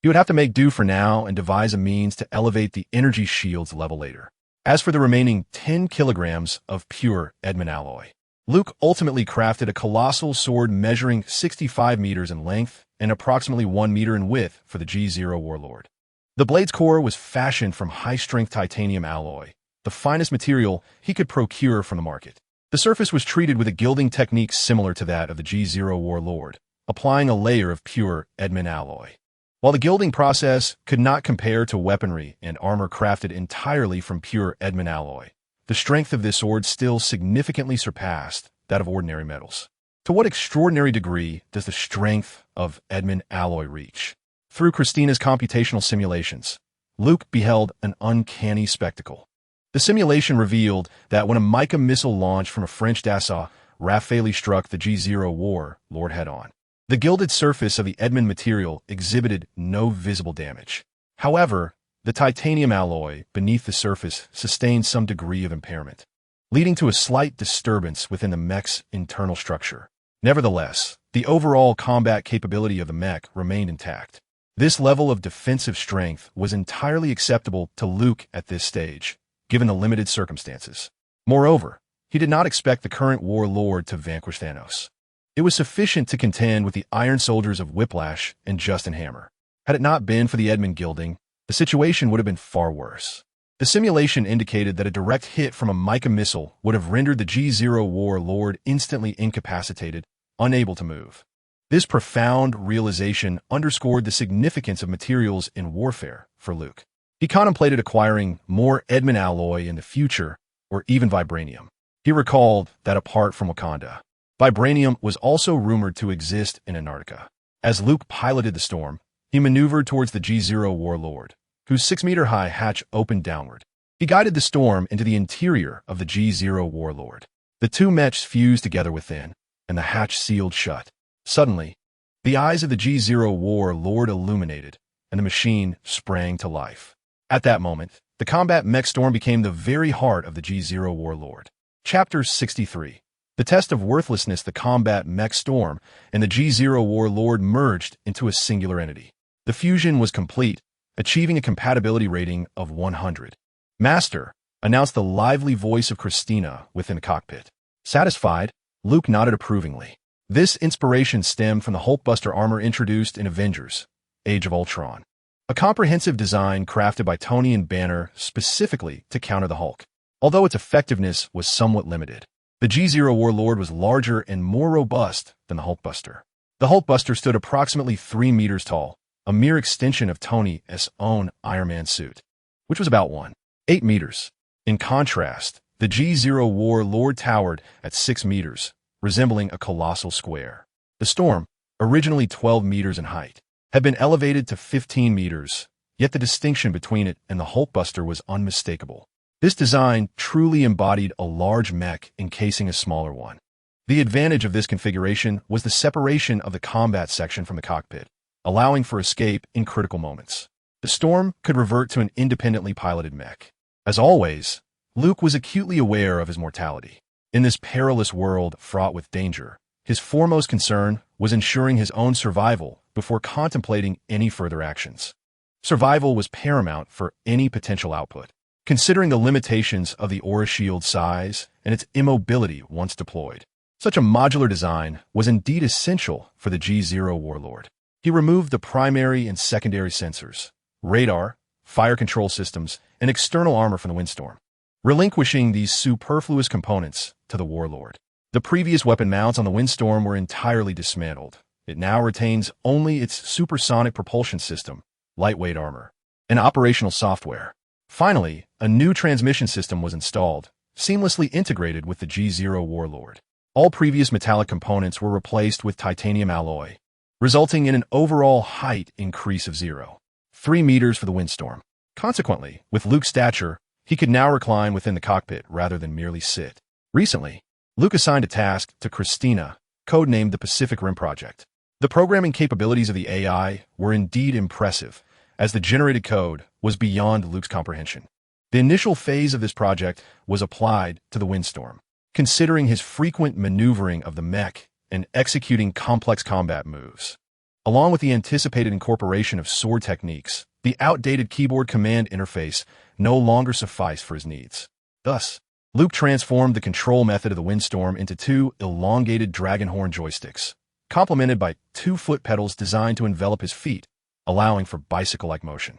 He would have to make do for now and devise a means to elevate the energy shield's level later. As for the remaining 10 kilograms of pure Edmund alloy, Luke ultimately crafted a colossal sword measuring 65 meters in length and approximately 1 meter in width for the G0 Warlord. The blade's core was fashioned from high-strength titanium alloy, the finest material he could procure from the market. The surface was treated with a gilding technique similar to that of the G0 Warlord, applying a layer of pure Edmund alloy. While the gilding process could not compare to weaponry and armor crafted entirely from pure Edmund alloy, the strength of this sword still significantly surpassed that of ordinary metals. To what extraordinary degree does the strength of Edmund alloy reach? Through Christina's computational simulations, Luke beheld an uncanny spectacle. The simulation revealed that when a Mica missile launched from a French Dassault Rafale struck the G0 Warlord head-on, the gilded surface of the Edmund material exhibited no visible damage. However, the titanium alloy beneath the surface sustained some degree of impairment, leading to a slight disturbance within the mech's internal structure. Nevertheless, the overall combat capability of the mech remained intact. This level of defensive strength was entirely acceptable to Luke at this stage, given the limited circumstances. Moreover, he did not expect the current Warlord to vanquish Thanos. It was sufficient to contend with the Iron Soldiers of Whiplash and Justin Hammer. Had it not been for the Edmund gilding, the situation would have been far worse. The simulation indicated that a direct hit from a Mica missile would have rendered the G0 Warlord instantly incapacitated, unable to move. This profound realization underscored the significance of materials in warfare for Luke. He contemplated acquiring more Edmund alloy in the future, or even vibranium. He recalled that apart from Wakanda, vibranium was also rumored to exist in Antarctica. As Luke piloted the storm, he maneuvered towards the G0 Warlord, whose 6-meter-high hatch opened downward. He guided the storm into the interior of the G0 Warlord. The two mechs fused together within, and the hatch sealed shut. Suddenly, the eyes of the G0 Warlord illuminated, and the machine sprang to life. At that moment, the combat mech storm became the very heart of the G0 Warlord. Chapter 63. The test of worthlessness. The combat mech storm and the G0 Warlord merged into a singular entity. The fusion was complete, achieving a compatibility rating of 100. Master, announced the lively voice of Christina within the cockpit. Satisfied, Luke nodded approvingly. This inspiration stemmed from the Hulkbuster armor introduced in Avengers: Age of Ultron, a comprehensive design crafted by Tony and Banner specifically to counter the Hulk. Although its effectiveness was somewhat limited, the G0 Warlord was larger and more robust than the Hulkbuster. The Hulkbuster stood approximately 3 meters tall, a mere extension of Tony's own Iron Man suit, which was about 1.8 meters. In contrast, the G0 Warlord towered at 6 meters, resembling a colossal square. The storm, originally 12 meters in height, had been elevated to 15 meters, yet the distinction between it and the Hulkbuster was unmistakable. This design truly embodied a large mech encasing a smaller one. The advantage of this configuration was the separation of the combat section from the cockpit, allowing for escape in critical moments. The storm could revert to an independently piloted mech. As always, Luke was acutely aware of his mortality. In this perilous world fraught with danger, his foremost concern was ensuring his own survival before contemplating any further actions. Survival was paramount for any potential output, considering the limitations of the aura shield size and its immobility once deployed. Such a modular design was indeed essential for the G0 warlord. He removed the primary and secondary sensors, radar, fire control systems, and external armor from the windstorm, relinquishing these superfluous components to the warlord. The previous weapon mounts on the windstorm were entirely dismantled. It now retains only its supersonic propulsion system, lightweight armor, and operational software. Finally, a new transmission system was installed, seamlessly integrated with the G0 warlord. All previous metallic components were replaced with titanium alloy, resulting in an overall height increase of 0.3 meters for the windstorm. Consequently, with Luke's stature, he could now recline within the cockpit rather than merely sit. Recently, Luke assigned a task to Christina, codenamed the Pacific Rim Project. The programming capabilities of the AI were indeed impressive, as the generated code was beyond Luke's comprehension. The initial phase of this project was applied to the windstorm, considering his frequent maneuvering of the mech and executing complex combat moves. Along with the anticipated incorporation of sword techniques, the outdated keyboard command interface no longer sufficed for his needs. Thus, Luke transformed the control method of the windstorm into two elongated dragon horn joysticks, complemented by 2 foot pedals designed to envelop his feet, allowing for bicycle-like motion.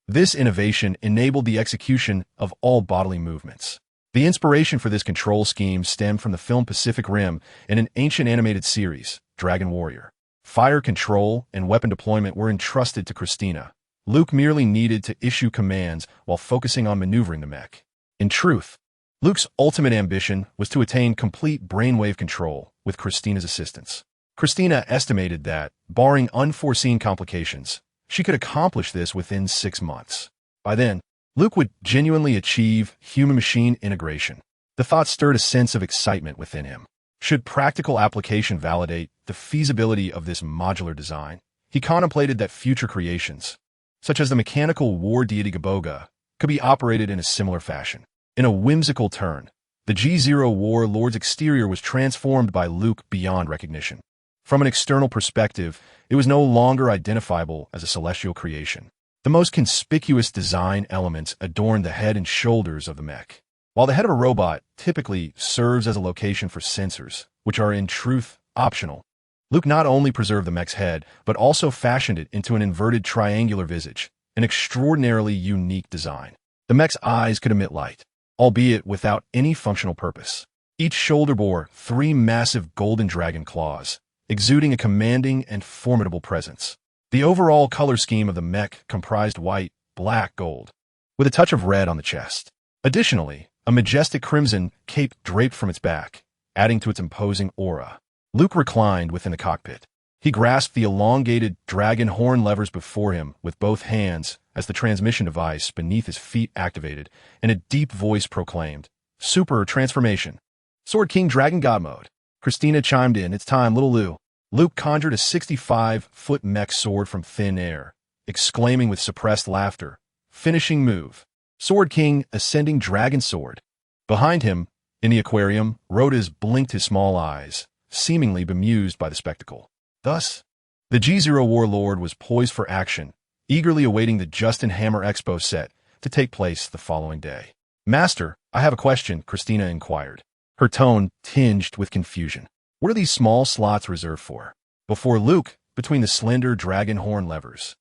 This innovation enabled the execution of all bodily movements. The inspiration for this control scheme stemmed from the film Pacific Rim and an ancient animated series, Dragon Warrior. Fire control and weapon deployment were entrusted to Christina. Luke merely needed to issue commands while focusing on maneuvering the mech. In truth, Luke's ultimate ambition was to attain complete brainwave control with Christina's assistance. Christina estimated that, barring unforeseen complications, she could accomplish this within 6 months. By then, Luke would genuinely achieve human-machine integration. The thought stirred a sense of excitement within him. Should practical application validate the feasibility of this modular design, he contemplated that future creations, such as the mechanical war deity Gaboga, could be operated in a similar fashion. In a whimsical turn, the G0 warlord's exterior was transformed by Luke beyond recognition. From an external perspective, it was no longer identifiable as a celestial creation. The most conspicuous design elements adorned the head and shoulders of the mech. While the head of a robot typically serves as a location for sensors, which are in truth optional, Luke not only preserved the mech's head, but also fashioned it into an inverted triangular visage, an extraordinarily unique design. The mech's eyes could emit light, albeit without any functional purpose. Each shoulder bore 3 massive golden dragon claws, exuding a commanding and formidable presence. The overall color scheme of the mech comprised white, black, gold, with a touch of red on the chest. Additionally, a majestic crimson cape draped from its back, adding to its imposing aura. Luke reclined within the cockpit. He grasped the elongated dragon horn levers before him with both hands as the transmission device beneath his feet activated, and a deep voice proclaimed, "Super transformation. Sword King Dragon God mode." Christina chimed in, "It's time, little Lou." Luke conjured a 65-foot mech sword from thin air, exclaiming with suppressed laughter, "Finishing move. Sword King ascending dragon sword." Behind him, in the aquarium, Rotos blinked his small eyes, seemingly bemused by the spectacle. Thus, the G0 warlord was poised for action, eagerly awaiting the Justin Hammer Expo set to take place the following day. "Master, I have a question," Christina inquired, her tone tinged with confusion. "What are these small slots reserved for?" Before Luke, between the slender dragon horn levers,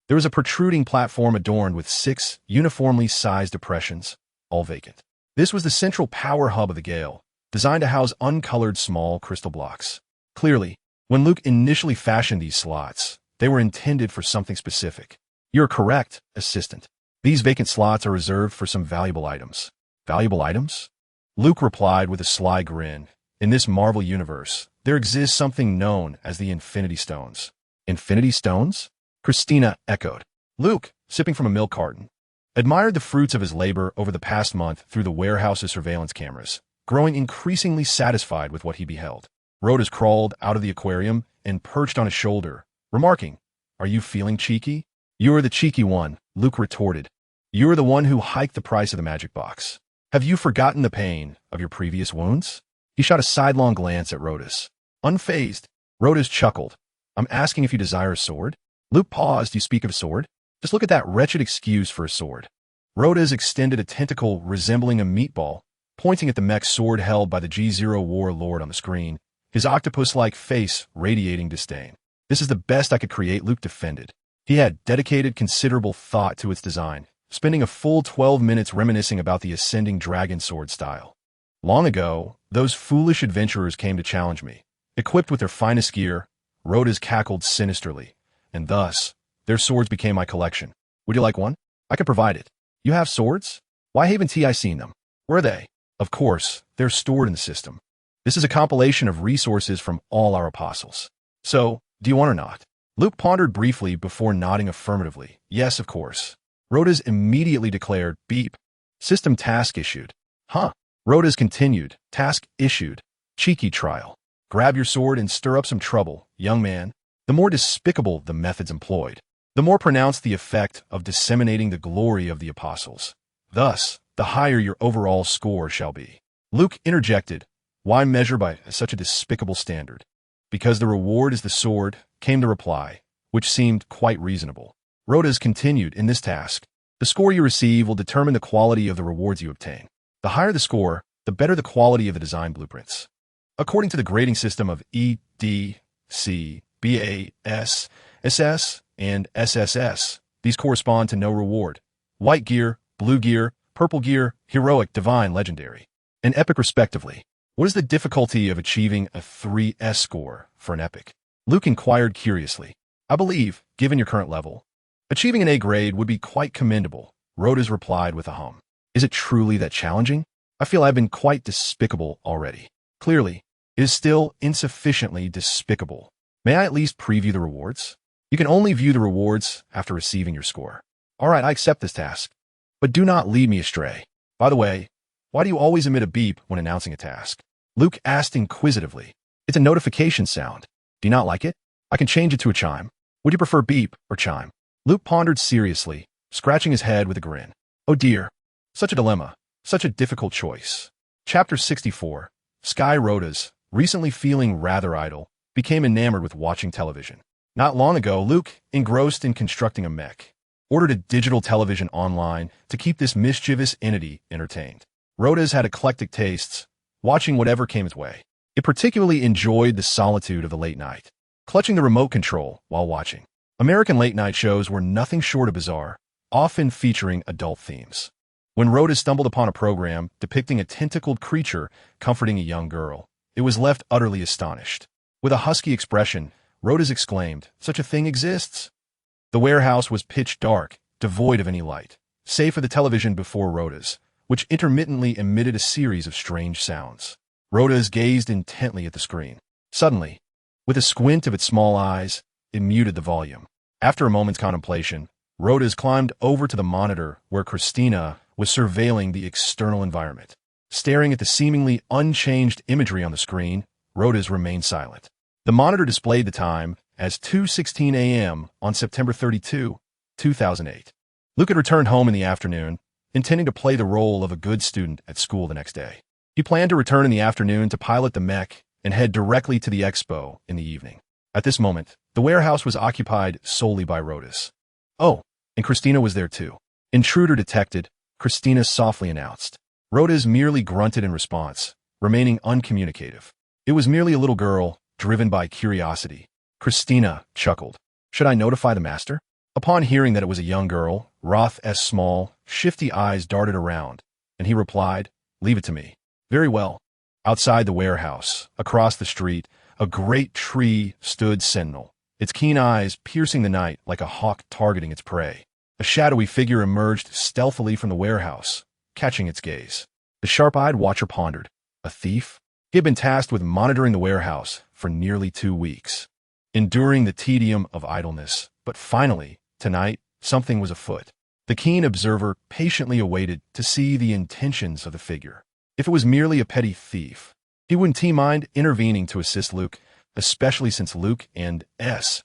there was a protruding platform adorned with 6 uniformly sized depressions, all vacant. This was the central power hub of the Gale, designed to house uncolored small crystal blocks. Clearly, when Luke initially fashioned these slots, they were intended for something specific. "You're correct, assistant. These vacant slots are reserved for some valuable items." "Valuable items?" Luke replied with a sly grin. "In this Marvel universe, there exists something known as the Infinity Stones." "Infinity Stones?" Christina echoed. Luke, sipping from a milk carton, admired the fruits of his labor over the past month through the warehouse's surveillance cameras, growing increasingly satisfied with what he beheld. Rotos crawled out of the aquarium and perched on his shoulder, remarking, "Are you feeling cheeky?" "You're the cheeky one," Luke retorted, You're the one who hiked the price of the magic box. Have you forgotten the pain of your previous wounds? He shot a sidelong glance at Rotos. Unfazed, Rotos chuckled. I'm asking if you desire a sword? Luke paused. You speak of a sword? Just look at that wretched excuse for a sword. Rotos extended a tentacle resembling a meatball, pointing at the mech sword held by the G0 warlord on the screen, his octopus-like face radiating disdain. This is the best I could create, Luke defended. He had dedicated considerable thought to its design, spending a full 12 minutes reminiscing about the ascending dragon sword style. Long ago, those foolish adventurers came to challenge me. Equipped with their finest gear, Rotos cackled sinisterly, and thus, their swords became my collection. Would you like one? I can provide it. You have swords? Why haven't I seen them? Where are they? Of course, they're stored in the system. This is a compilation of resources from all our apostles. So, do you want or not? Luke pondered briefly before nodding affirmatively. Yes, of course. Rotos immediately declared, beep. System task issued. Huh. Rotos continued, task issued. Cheeky trial. Grab your sword and stir up some trouble, young man. The more despicable the methods employed, the more pronounced the effect of disseminating the glory of the apostles. Thus, the higher your overall score shall be. Luke interjected, why measure by such a despicable standard? Because the reward is the sword, came the reply, which seemed quite reasonable. Rotos continued, in this task, the score you receive will determine the quality of the rewards you obtain. The higher the score, the better the quality of the design blueprints. According to the grading system of E, D, C, BA, S, SS, and SSS, these correspond to no reward. White gear, blue gear, purple gear, heroic, divine, legendary, and epic respectively. What is the difficulty of achieving a 3S score for an epic? Luke inquired curiously. I believe, given your current level, achieving an A grade would be quite commendable, Rotos replied with a hum. Is it truly that challenging? I feel I've been quite despicable already. Clearly, it is still insufficiently despicable. May I at least preview the rewards? You can only view the rewards after receiving your score. All right, I accept this task. But do not lead me astray. By the way, why do you always emit a beep when announcing a task? Luke asked inquisitively. It's a notification sound. Do you not like it? I can change it to a chime. Would you prefer beep or chime? Luke pondered seriously, scratching his head with a grin. Oh dear. Such a dilemma. Such a difficult choice. Chapter 64. Sky Rotos, recently feeling rather idle, became enamored with watching television. Not long ago, Luke, engrossed in constructing a mech, ordered a digital television online to keep this mischievous entity entertained. Rotos had eclectic tastes, watching whatever came his way. It particularly enjoyed the solitude of the late night, clutching the remote control while watching. American late-night shows were nothing short of bizarre, often featuring adult themes. When Rotos stumbled upon a program depicting a tentacled creature comforting a young girl, it was left utterly astonished. With a husky expression, Rotos exclaimed, "Such a thing exists!" The warehouse was pitch dark, devoid of any light, save for the television before Rotos, which intermittently emitted a series of strange sounds. Rotos gazed intently at the screen. Suddenly, with a squint of its small eyes, it muted the volume. After a moment's contemplation, Rotos climbed over to the monitor where Christina was surveilling the external environment. Staring at the seemingly unchanged imagery on the screen, Rotos remained silent. The monitor displayed the time as 2:16 a.m. on September 32, 2008. Luke had returned home in the afternoon, intending to play the role of a good student at school the next day. He planned to return in the afternoon to pilot the mech and head directly to the expo in the evening. At this moment, the warehouse was occupied solely by Rotos. Oh, and Christina was there too. Intruder detected, Christina softly announced. Rotos merely grunted in response, remaining uncommunicative. It was merely a little girl, driven by curiosity. Christina chuckled. Should I notify the master? Upon hearing that it was a young girl, Roth's small, shifty eyes darted around, and he replied, "Leave it to me." Very well. Outside the warehouse, across the street, a great tree stood sentinel, its keen eyes piercing the night like a hawk targeting its prey. A shadowy figure emerged stealthily from the warehouse, catching its gaze. The sharp-eyed watcher pondered. A thief? He had been tasked with monitoring the warehouse for nearly 2 weeks, enduring the tedium of idleness. But finally, tonight, something was afoot. The keen observer patiently awaited to see the intentions of the figure. If it was merely a petty thief, he wouldn't mind intervening to assist Luke, especially since Luke and SHIELD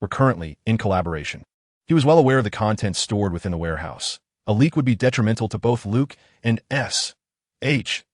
were currently in collaboration. He was well aware of the contents stored within the warehouse. A leak would be detrimental to both Luke and S.H.I.E.L.D.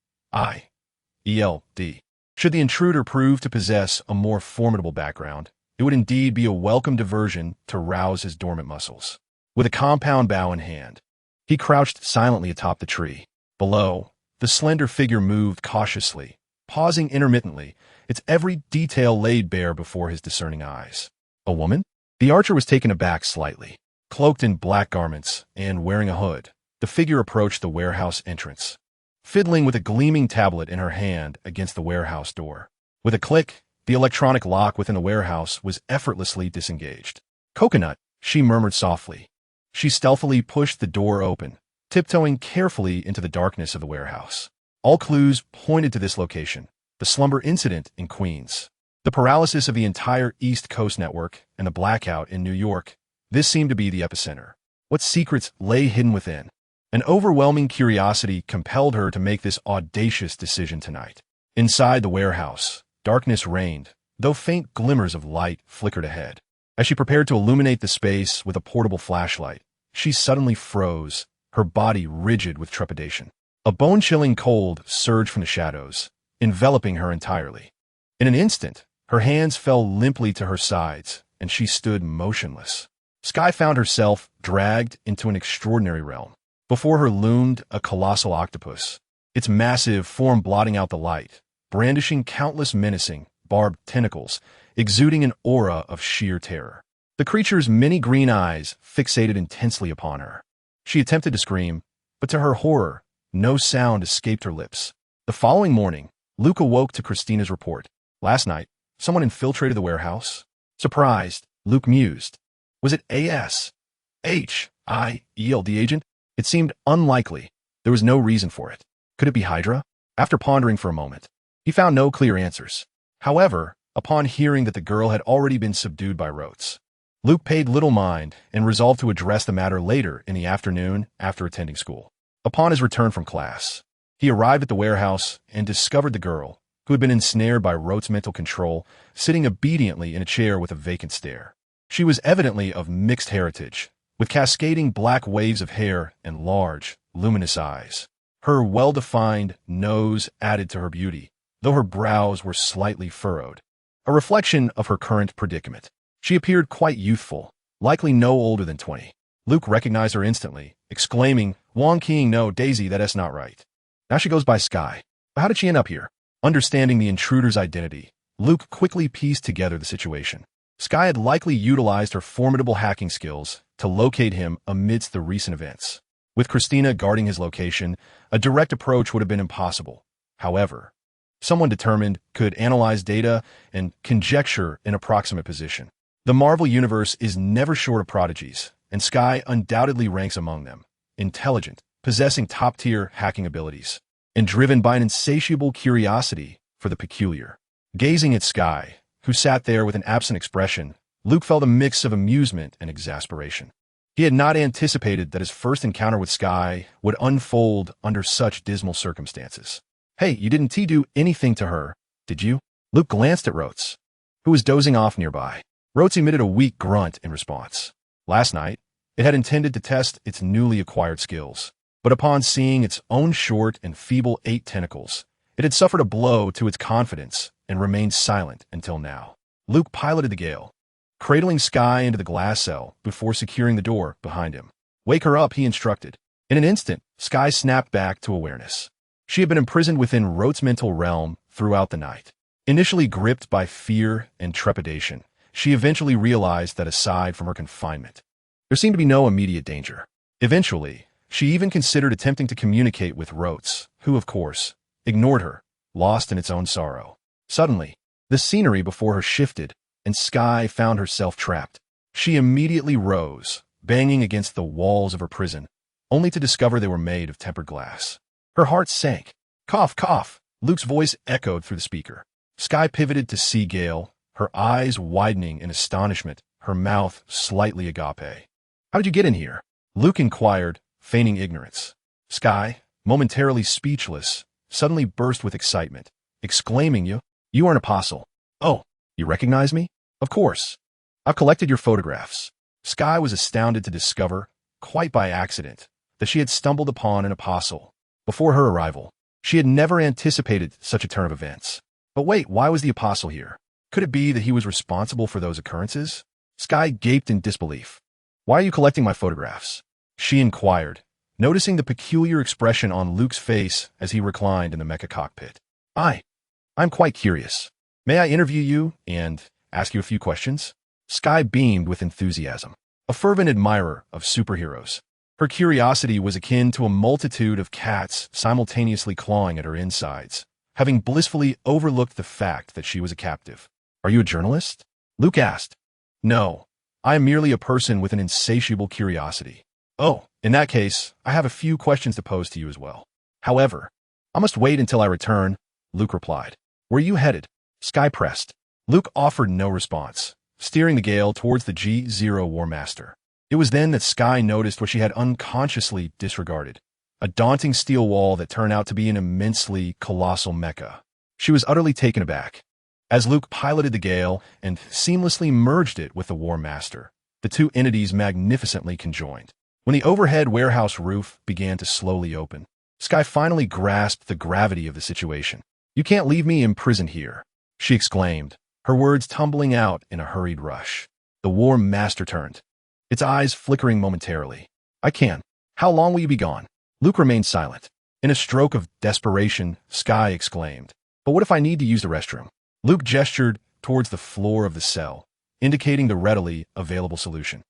Should the intruder prove to possess a more formidable background, it would indeed be a welcome diversion to rouse his dormant muscles. With a compound bow in hand, he crouched silently atop the tree. Below, the slender figure moved cautiously, pausing intermittently, its every detail laid bare before his discerning eyes. A woman? The archer was taken aback slightly. Cloaked in black garments and wearing a hood, the figure approached the warehouse entrance, fiddling with a gleaming tablet in her hand against the warehouse door. With a click, the electronic lock within the warehouse was effortlessly disengaged. "Coconut," she murmured softly. She stealthily pushed the door open, tiptoeing carefully into the darkness of the warehouse. All clues pointed to this location, the slumber incident in Queens, the paralysis of the entire East Coast network, and the blackout in New York. This seemed to be the epicenter. What secrets lay hidden within? An overwhelming curiosity compelled her to make this audacious decision tonight. Inside the warehouse, darkness reigned, though faint glimmers of light flickered ahead. As she prepared to illuminate the space with a portable flashlight, she suddenly froze, her body rigid with trepidation. A bone-chilling cold surged from the shadows, enveloping her entirely. In an instant, her hands fell limply to her sides, and she stood motionless. Sky found herself dragged into an extraordinary realm. Before her loomed a colossal octopus, its massive form blotting out the light, brandishing countless menacing, barbed tentacles, exuding an aura of sheer terror. The creature's many green eyes fixated intensely upon her. She attempted to scream, but to her horror, no sound escaped her lips. The following morning, Luke awoke to Christina's report. Last night, someone infiltrated the warehouse. Surprised, Luke mused. Was it A.S.H.I.E.L.D. agent? It seemed unlikely. There was no reason for it. Could it be Hydra? After pondering for a moment, he found no clear answers. However, upon hearing that the girl had already been subdued by Rotos, Luke paid little mind and resolved to address the matter later in the afternoon after attending school. Upon his return from class, he arrived at the warehouse and discovered the girl, who had been ensnared by Rotos' mental control, sitting obediently in a chair with a vacant stare. She was evidently of mixed heritage, with cascading black waves of hair and large, luminous eyes. Her well-defined nose added to her beauty, though her brows were slightly furrowed, a reflection of her current predicament. She appeared quite youthful, likely no older than 20. Luke recognized her instantly, exclaiming, "Wong King, no, Daisy, that's not right. Now she goes by Sky. But how did she end up here?" Understanding the intruder's identity, Luke quickly pieced together the situation. Sky had likely utilized her formidable hacking skills to locate him amidst the recent events. With Christina guarding his location, a direct approach would have been impossible. However, someone determined could analyze data and conjecture an approximate position. The Marvel Universe is never short of prodigies, and Sky undoubtedly ranks among them. Intelligent, possessing top-tier hacking abilities, and driven by an insatiable curiosity for the peculiar. Gazing at Sky, who sat there with an absent expression, Luke felt a mix of amusement and exasperation. He had not anticipated that his first encounter with Sky would unfold under such dismal circumstances. "Hey, you didn't do anything to her, did you?" Luke glanced at Rotos, who was dozing off nearby. Rotos emitted a weak grunt in response. Last night, it had intended to test its newly acquired skills, but upon seeing its own short and feeble 8 tentacles, it had suffered a blow to its confidence and remained silent until now. Luke piloted the gale, cradling Sky into the glass cell before securing the door behind him. "Wake her up," he instructed. In an instant, Sky snapped back to awareness. She had been imprisoned within Rotos' mental realm throughout the night. Initially gripped by fear and trepidation, she eventually realized that aside from her confinement, there seemed to be no immediate danger. Eventually, she even considered attempting to communicate with Rotos, who, of course, ignored her, lost in its own sorrow. Suddenly, the scenery before her shifted, and Sky found herself trapped. She immediately rose, banging against the walls of her prison, only to discover they were made of tempered glass. Her heart sank. "Cough, cough," Luke's voice echoed through the speaker. Sky pivoted to see Gale, her eyes widening in astonishment, her mouth slightly agape. "How did you get in here?" Luke inquired, feigning ignorance. Sky, momentarily speechless, suddenly burst with excitement, exclaiming, You are an apostle. Oh, you recognize me?" "Of course. I've collected your photographs. Sky was astounded to discover, quite by accident, that she had stumbled upon an apostle. Before her arrival, she had never anticipated such a turn of events. But wait, why was the apostle here? Could it be that he was responsible for those occurrences? Sky gaped in disbelief. Why are you collecting my photographs? She inquired, noticing the peculiar expression on Luke's face as he reclined in the mecha cockpit. I'm quite curious. May I interview you and ask you a few questions? Sky beamed with enthusiasm. A fervent admirer of superheroes, her curiosity was akin to a multitude of cats simultaneously clawing at her insides, having blissfully overlooked the fact that she was a captive. Are you a journalist? Luke asked. No, I am merely a person with an insatiable curiosity. Oh, in that case, I have a few questions to pose to you as well. However, I must wait until I return, Luke replied. Where are you headed? Sky pressed. Luke offered no response, steering the gale towards the G0 War Master. It was then that Sky noticed what she had unconsciously disregarded, a daunting steel wall that turned out to be an immensely colossal mecha. She was utterly taken aback. As Luke piloted the gale and seamlessly merged it with the War Master, the two entities magnificently conjoined. When the overhead warehouse roof began to slowly open, Sky finally grasped the gravity of the situation. You can't leave me imprisoned here, she exclaimed, her words tumbling out in a hurried rush. The War Master turned, its eyes flickering momentarily. I can. How long will you be gone? Luke remained silent. In a stroke of desperation, Sky exclaimed, But what if I need to use the restroom? Luke gestured towards the floor of the cell, indicating the readily available solution.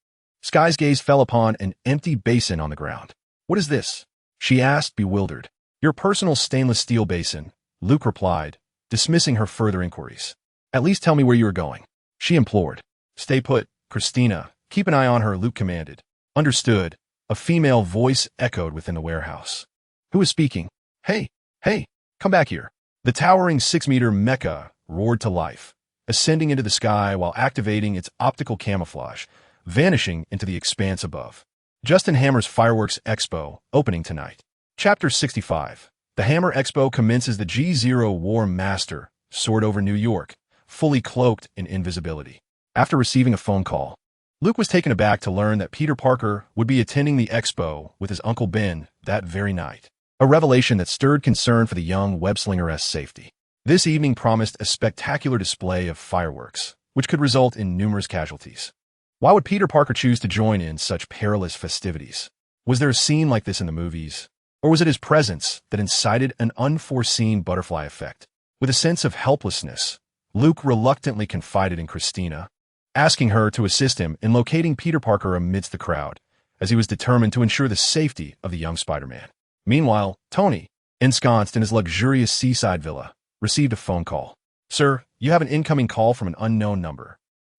Sky's gaze fell upon an empty basin on the ground. What is this? She asked, bewildered. Your personal stainless steel basin, Luke replied, dismissing her further inquiries. At least tell me where you are going, she implored. Stay put, Christina. Keep an eye on her, Luke commanded. Understood, a female voice echoed within the warehouse. Who is speaking? Hey, come back here. The towering 6-meter mecha roared to life, ascending into the sky while activating its optical camouflage, vanishing into the expanse above. Justin Hammer's Fireworks Expo, opening tonight. Chapter 65. The Hammer Expo commences. The G0 War Master soared over New York, fully cloaked in invisibility. After receiving a phone call, Luke was taken aback to learn that Peter Parker would be attending the expo with his Uncle Ben that very night, a revelation that stirred concern for the young web-slinger's safety. This evening promised a spectacular display of fireworks, which could result in numerous casualties. Why would Peter Parker choose to join in such perilous festivities? Was there a scene like this in the movies? Or was it his presence that incited an unforeseen butterfly effect? With a sense of helplessness, Luke reluctantly confided in Christina, asking her to assist him in locating Peter Parker amidst the crowd, as he was determined to ensure the safety of the young Spider-Man. Meanwhile, Tony, ensconced in his luxurious seaside villa, received a phone call. Sir, you have an incoming call from an unknown number.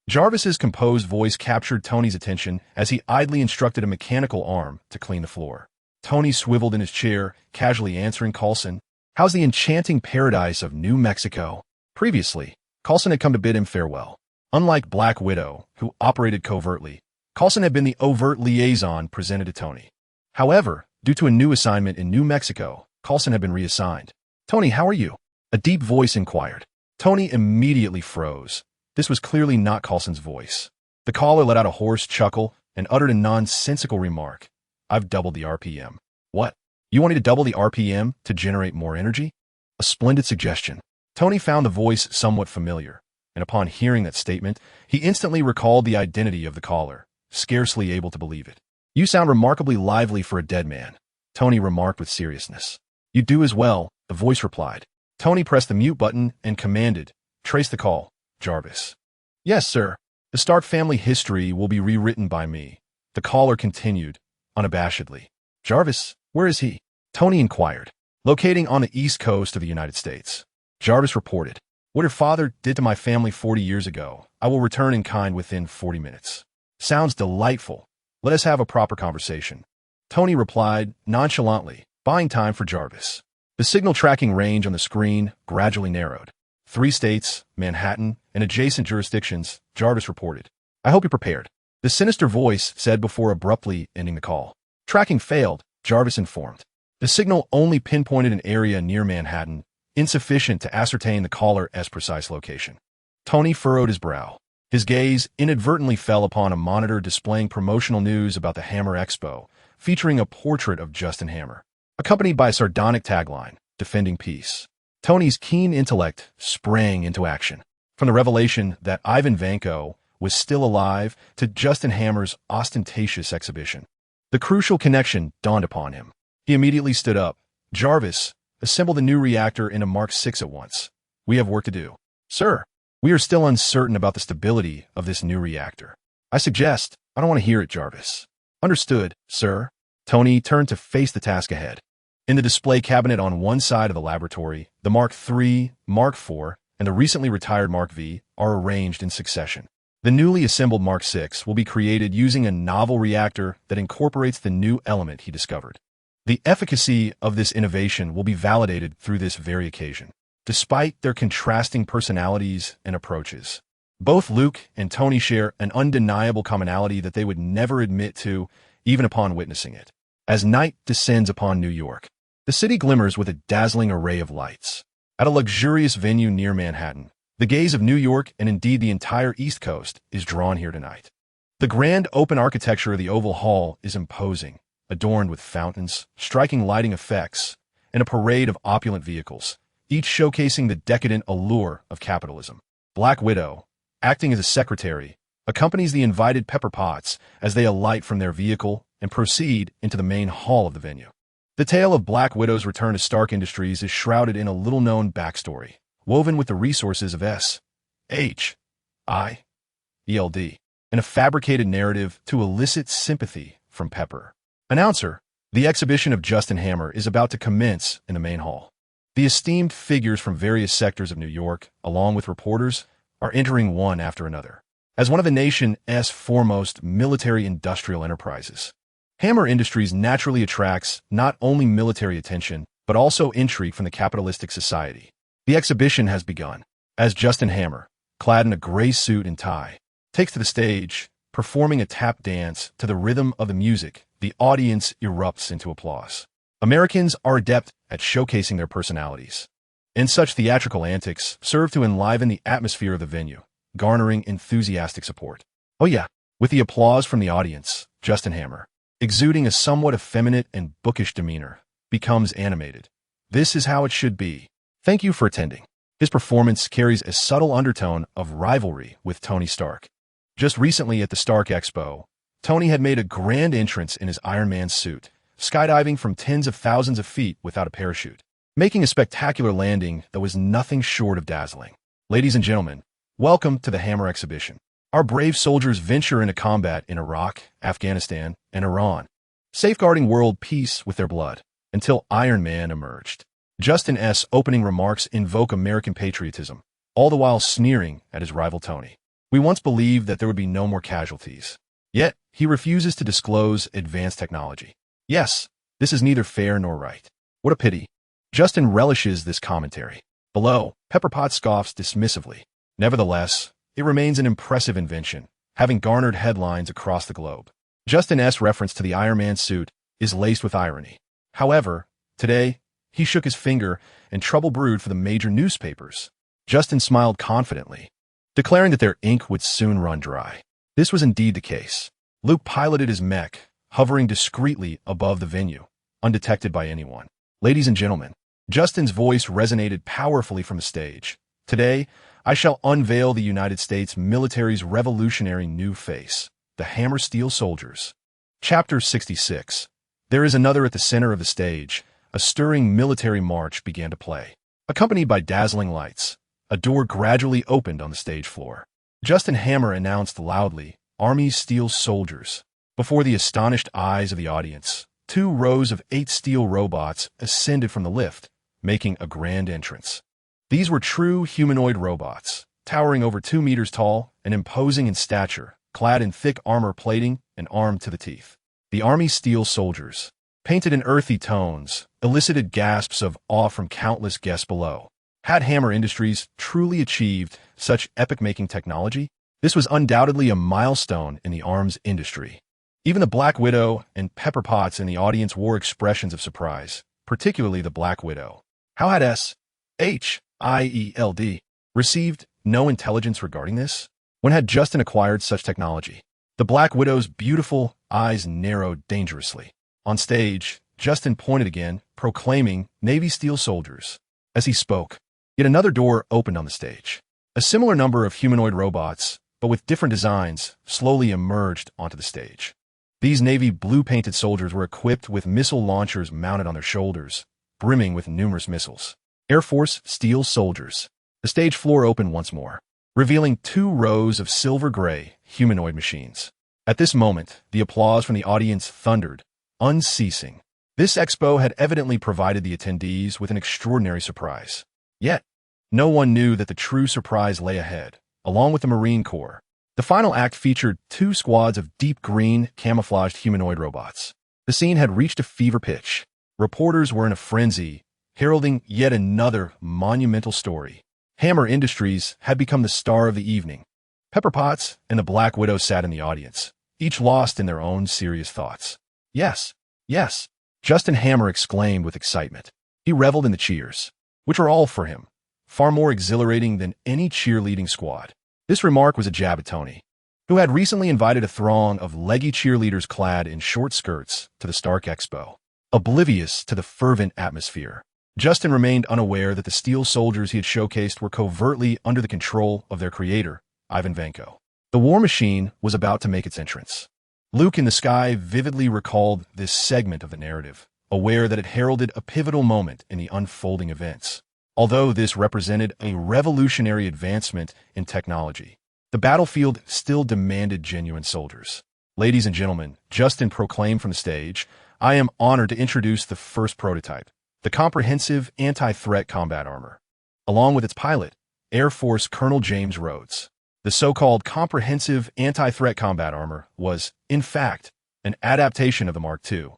Jarvis's composed voice captured Tony's attention as he idly instructed a mechanical arm to clean the floor. Tony swiveled in his chair, casually answering Coulson. How's the enchanting paradise of New Mexico? Previously, Coulson had come to bid him farewell. Unlike Black Widow, who operated covertly, Coulson had been the overt liaison presented to Tony. However, due to a new assignment in New Mexico, Coulson had been reassigned. Tony, how are you? A deep voice inquired. Tony immediately froze. This was clearly not Coulson's voice. The caller let out a hoarse chuckle and uttered a nonsensical remark. I've doubled the RPM. What? You want me to double the RPM to generate more energy? A splendid suggestion. Tony found the voice somewhat familiar, and upon hearing that statement, he instantly recalled the identity of the caller, scarcely able to believe it. You sound remarkably lively for a dead man, Tony remarked with seriousness. You do as well, the voice replied. Tony pressed the mute button and commanded, trace the call, Jarvis. Yes, sir. The Stark family history will be rewritten by me, the caller continued, unabashedly. Jarvis, where is he? Tony inquired. Locating on the east coast of the United States. Jarvis reported. What your father did to my family 40 years ago, I will return in kind within 40 minutes. Sounds delightful. Let us have a proper conversation. Tony replied nonchalantly, buying time for Jarvis. The signal tracking range on the screen gradually narrowed. 3 states, Manhattan, and adjacent jurisdictions, Jarvis reported. I hope you're prepared. The sinister voice said before abruptly ending the call. Tracking failed, Jarvis informed. The signal only pinpointed an area near Manhattan, insufficient to ascertain the caller's precise location. Tony furrowed his brow. His gaze inadvertently fell upon a monitor displaying promotional news about the Hammer Expo, featuring a portrait of Justin Hammer, accompanied by a sardonic tagline, "Defending Peace." Tony's keen intellect sprang into action. From the revelation that Ivan Vanko was still alive to Justin Hammer's ostentatious exhibition, the crucial connection dawned upon him. He immediately stood up. "Jarvis, assemble the new reactor into Mark 6 at once. We have work to do." "Sir, we are still uncertain about the stability of this new reactor." "I don't want to hear it, Jarvis." "Understood, sir." Tony turned to face the task ahead. In the display cabinet on one side of the laboratory, the Mark III, Mark IV, and the recently retired Mark V are arranged in succession. The newly assembled Mark VI will be created using a novel reactor that incorporates the new element he discovered. The efficacy of this innovation will be validated through this very occasion. Despite their contrasting personalities and approaches, both Luke and Tony share an undeniable commonality that they would never admit to, even upon witnessing it. As night descends upon New York, the city glimmers with a dazzling array of lights. At a luxurious venue near Manhattan, the gaze of New York and indeed the entire East Coast is drawn here tonight. The grand open architecture of the Oval Hall is imposing, adorned with fountains, striking lighting effects, and a parade of opulent vehicles, each showcasing the decadent allure of capitalism. Black Widow, acting as a secretary, accompanies the invited Pepper Potts as they alight from their vehicle and proceed into the main hall of the venue. The tale of Black Widow's return to Stark Industries is shrouded in a little-known backstory, woven with the resources of S.H.I.E.L.D., and a fabricated narrative to elicit sympathy from Pepper. Announcer, the exhibition of Justin Hammer is about to commence in the main hall. The esteemed figures from various sectors of New York, along with reporters, are entering one after another. As one of the nation's foremost military-industrial enterprises, Hammer Industries naturally attracts not only military attention, but also intrigue from the capitalistic society. The exhibition has begun, as Justin Hammer, clad in a gray suit and tie, takes to the stage, performing a tap dance to the rhythm of the music. The audience erupts into applause. Americans are adept at showcasing their personalities, and such theatrical antics serve to enliven the atmosphere of the venue, garnering enthusiastic support. Oh yeah, with the applause from the audience, Justin Hammer, exuding a somewhat effeminate and bookish demeanor, becomes animated. This is how it should be. Thank you for attending. His performance carries a subtle undertone of rivalry with Tony Stark. Just recently at the Stark Expo, Tony had made a grand entrance in his Iron Man suit, skydiving from tens of thousands of feet without a parachute, making a spectacular landing that was nothing short of dazzling. Ladies and gentlemen, welcome to the Hammer exhibition. Our brave soldiers venture into combat in Iraq, Afghanistan, and Iran, safeguarding world peace with their blood, until Iron Man emerged. Justin's opening remarks invoke American patriotism, all the while sneering at his rival Tony. We once believed that there would be no more casualties. Yet, he refuses to disclose advanced technology. Yes, this is neither fair nor right. What a pity. Justin relishes this commentary. Below, Pepper Potts scoffs dismissively. Nevertheless, it remains an impressive invention, having garnered headlines across the globe. Justin's reference to the Iron Man suit is laced with irony. However, today, he shook his finger and trouble brewed for the major newspapers. Justin smiled confidently, declaring that their ink would soon run dry. This was indeed the case. Luke piloted his mech, hovering discreetly above the venue, undetected by anyone. Ladies and gentlemen, Justin's voice resonated powerfully from the stage. Today, I shall unveil the United States military's revolutionary new face, the Hammer Steel Soldiers. Chapter 66. There is another at the center of the stage. A stirring military march began to play. Accompanied by dazzling lights, a door gradually opened on the stage floor. Justin Hammer announced loudly, "Armies Steel Soldiers." Before the astonished eyes of the audience, 2 rows of 8 steel robots ascended from the lift, making a grand entrance. These were true humanoid robots, towering over 2 meters tall and imposing in stature, clad in thick armor plating and armed to the teeth. The Army Steel Soldiers, painted in earthy tones, elicited gasps of awe from countless guests below. Had Hammer Industries truly achieved such epic-making technology? This was undoubtedly a milestone in the arms industry. Even the Black Widow and Pepper Potts in the audience wore expressions of surprise, particularly the Black Widow. How had S.H.I.E.L.D. received no intelligence regarding this? When had Justin acquired such technology? The Black Widow's beautiful eyes narrowed dangerously. On stage, Justin pointed again, proclaiming Navy SEAL soldiers. As he spoke, yet another door opened on the stage. A similar number of humanoid robots, but with different designs, slowly emerged onto the stage. These navy blue-painted soldiers were equipped with missile launchers mounted on their shoulders, brimming with numerous missiles. Air Force SEAL soldiers. The stage floor opened once more, revealing 2 rows of silver-gray humanoid machines. At this moment, the applause from the audience thundered, unceasing. This expo had evidently provided the attendees with an extraordinary surprise. Yet, no one knew that the true surprise lay ahead, along with the Marine Corps. The final act featured 2 squads of deep green, camouflaged humanoid robots. The scene had reached a fever pitch. Reporters were in a frenzy, heralding yet another monumental story. Hammer Industries had become the star of the evening. Pepper Potts and the Black Widow sat in the audience, each lost in their own serious thoughts. Yes, yes, Justin Hammer exclaimed with excitement. He reveled in the cheers, which were all for him, far more exhilarating than any cheerleading squad. This remark was a jab at Tony, who had recently invited a throng of leggy cheerleaders clad in short skirts to the Stark Expo. Oblivious to the fervent atmosphere, Justin remained unaware that the steel soldiers he had showcased were covertly under the control of their creator, Ivan Vanko. The war machine was about to make its entrance. Luke in the Sky vividly recalled this segment of the narrative, aware that it heralded a pivotal moment in the unfolding events. Although this represented a revolutionary advancement in technology, the battlefield still demanded genuine soldiers. Ladies and gentlemen, Justin proclaimed from the stage, I am honored to introduce the first prototype, the comprehensive anti-threat combat armor, along with its pilot, Air Force Colonel James Rhodes. The so-called comprehensive anti-threat combat armor was, in fact, an adaptation of the Mark II.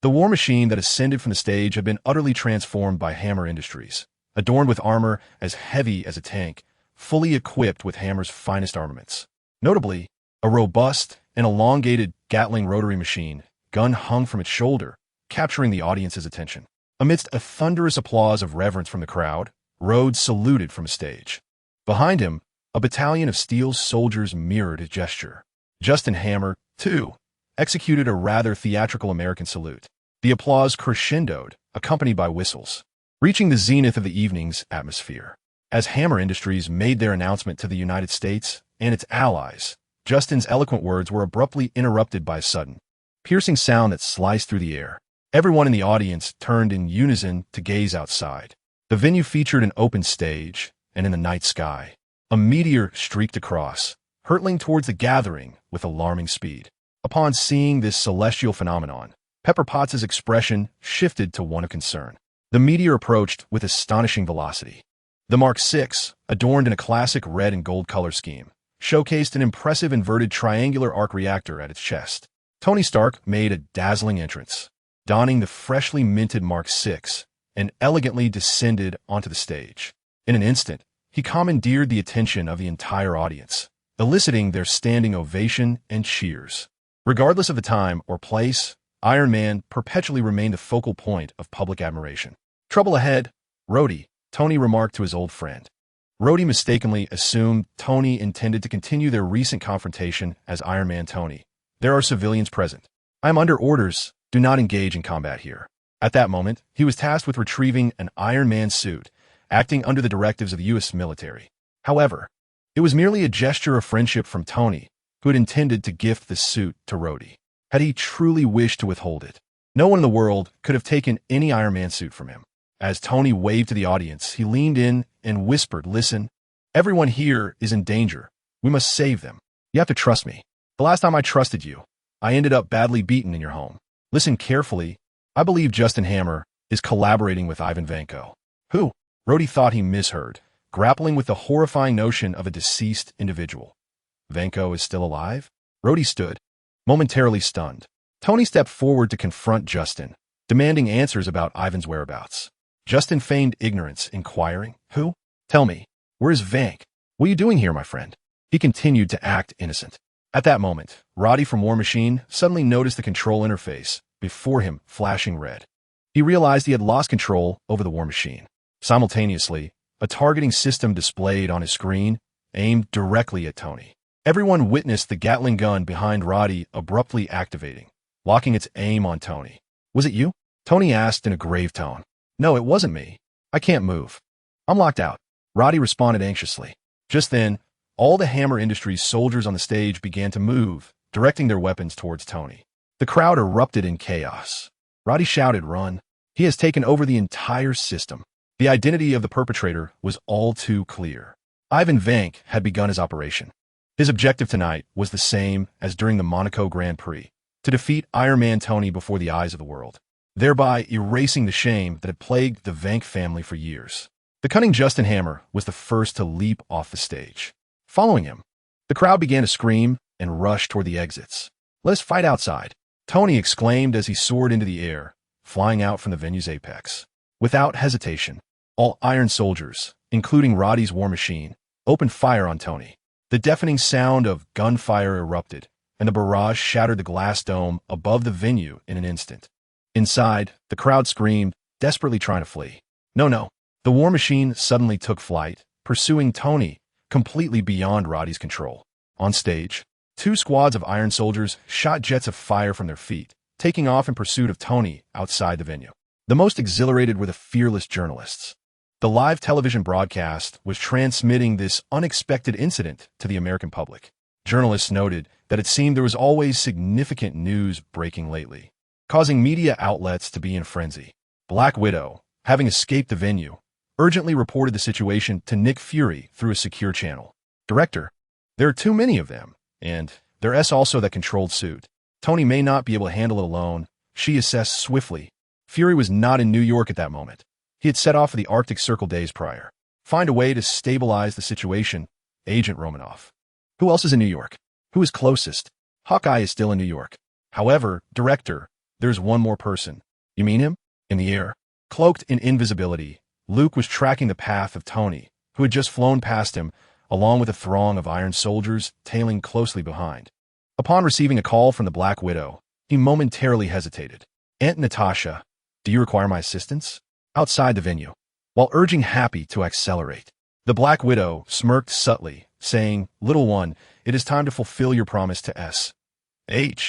The war machine that ascended from the stage had been utterly transformed by Hammer Industries, adorned with armor as heavy as a tank, fully equipped with Hammer's finest armaments. Notably, a robust and elongated Gatling rotary machine gun hung from its shoulder, capturing the audience's attention. Amidst a thunderous applause of reverence from the crowd, Rhodes saluted from a stage. Behind him, a battalion of steel soldiers mirrored his gesture. Justin Hammer, too, executed a rather theatrical American salute. The applause crescendoed, accompanied by whistles, reaching the zenith of the evening's atmosphere. As Hammer Industries made their announcement to the United States and its allies, Justin's eloquent words were abruptly interrupted by a sudden, piercing sound that sliced through the air. Everyone in the audience turned in unison to gaze outside. The venue featured an open stage, and in the night sky, a meteor streaked across, hurtling towards the gathering with alarming speed. Upon seeing this celestial phenomenon, Pepper Potts' expression shifted to one of concern. The meteor approached with astonishing velocity. The Mark VI, adorned in a classic red and gold color scheme, showcased an impressive inverted triangular arc reactor at its chest. Tony Stark made a dazzling entrance, donning the freshly minted Mark VI, and elegantly descended onto the stage. In an instant, he commandeered the attention of the entire audience, eliciting their standing ovation and cheers. Regardless of the time or place, Iron Man perpetually remained the focal point of public admiration. Trouble ahead, Rhodey, Tony remarked to his old friend. Rhodey mistakenly assumed Tony intended to continue their recent confrontation as Iron Man Tony. There are civilians present. I am under orders, do not engage in combat here. At that moment, he was tasked with retrieving an Iron Man suit, acting under the directives of the U.S. military. However, it was merely a gesture of friendship from Tony, who had intended to gift the suit to Rhodey. Had he truly wished to withhold it, no one in the world could have taken any Iron Man suit from him. As Tony waved to the audience, he leaned in and whispered, listen, everyone here is in danger. We must save them. You have to trust me. The last time I trusted you, I ended up badly beaten in your home. Listen carefully. I believe Justin Hammer is collaborating with Ivan Vanko. Who? Rhodey thought he misheard, grappling with the horrifying notion of a deceased individual. Vanko is still alive? Rhodey stood, momentarily stunned. Tony stepped forward to confront Justin, demanding answers about Ivan's whereabouts. Justin feigned ignorance, inquiring, who? Tell me, where is Vank? What are you doing here, my friend? He continued to act innocent. At that moment, Roddy from War Machine suddenly noticed the control interface before him flashing red. He realized he had lost control over the War Machine. Simultaneously, a targeting system displayed on his screen aimed directly at Tony. Everyone witnessed the Gatling gun behind Roddy abruptly activating, locking its aim on Tony. "Was it you?" Tony asked in a grave tone. "No, it wasn't me. I can't move. I'm locked out," Roddy responded anxiously. Just then, all the Hammer Industries soldiers on the stage began to move, directing their weapons towards Tony. The crowd erupted in chaos. Roddy shouted, "Run." He has taken over the entire system. The identity of the perpetrator was all too clear. Ivan Vank had begun his operation. His objective tonight was the same as during the Monaco Grand Prix, to defeat Iron Man Tony before the eyes of the world, thereby erasing the shame that had plagued the Vank family for years. The cunning Justin Hammer was the first to leap off the stage. Following him, the crowd began to scream and rush toward the exits. "Let us fight outside," Tony exclaimed as he soared into the air, flying out from the venue's apex. Without hesitation, all Iron soldiers, including Roddy's war machine, opened fire on Tony. The deafening sound of gunfire erupted, and the barrage shattered the glass dome above the venue in an instant. Inside, the crowd screamed, desperately trying to flee. No. The war machine suddenly took flight, pursuing Tony, completely beyond Roddy's control. On stage, 2 squads of Iron soldiers shot jets of fire from their feet, taking off in pursuit of Tony outside the venue. The most exhilarated were the fearless journalists. The live television broadcast was transmitting this unexpected incident to the American public. Journalists noted that it seemed there was always significant news breaking lately, causing media outlets to be in frenzy. Black Widow, having escaped the venue, urgently reported the situation to Nick Fury through a secure channel. "Director, there are too many of them, and there's also that controlled suit. Tony may not be able to handle it alone," she assessed swiftly. Fury was not in New York at that moment. He had set off for the Arctic Circle days prior. "Find a way to stabilize the situation, Agent Romanoff." "Who else is in New York? Who is closest?" "Hawkeye is still in New York. However, Director, there's one more person." "You mean him?" In the air, cloaked in invisibility, Luke was tracking the path of Tony, who had just flown past him, along with a throng of Iron soldiers tailing closely behind. Upon receiving a call from the Black Widow, he momentarily hesitated. "Aunt Natasha, do you require my assistance?" Outside the venue, while urging Happy to accelerate, the Black Widow smirked subtly, saying, "Little one, it is time to fulfill your promise to S.H.L.D."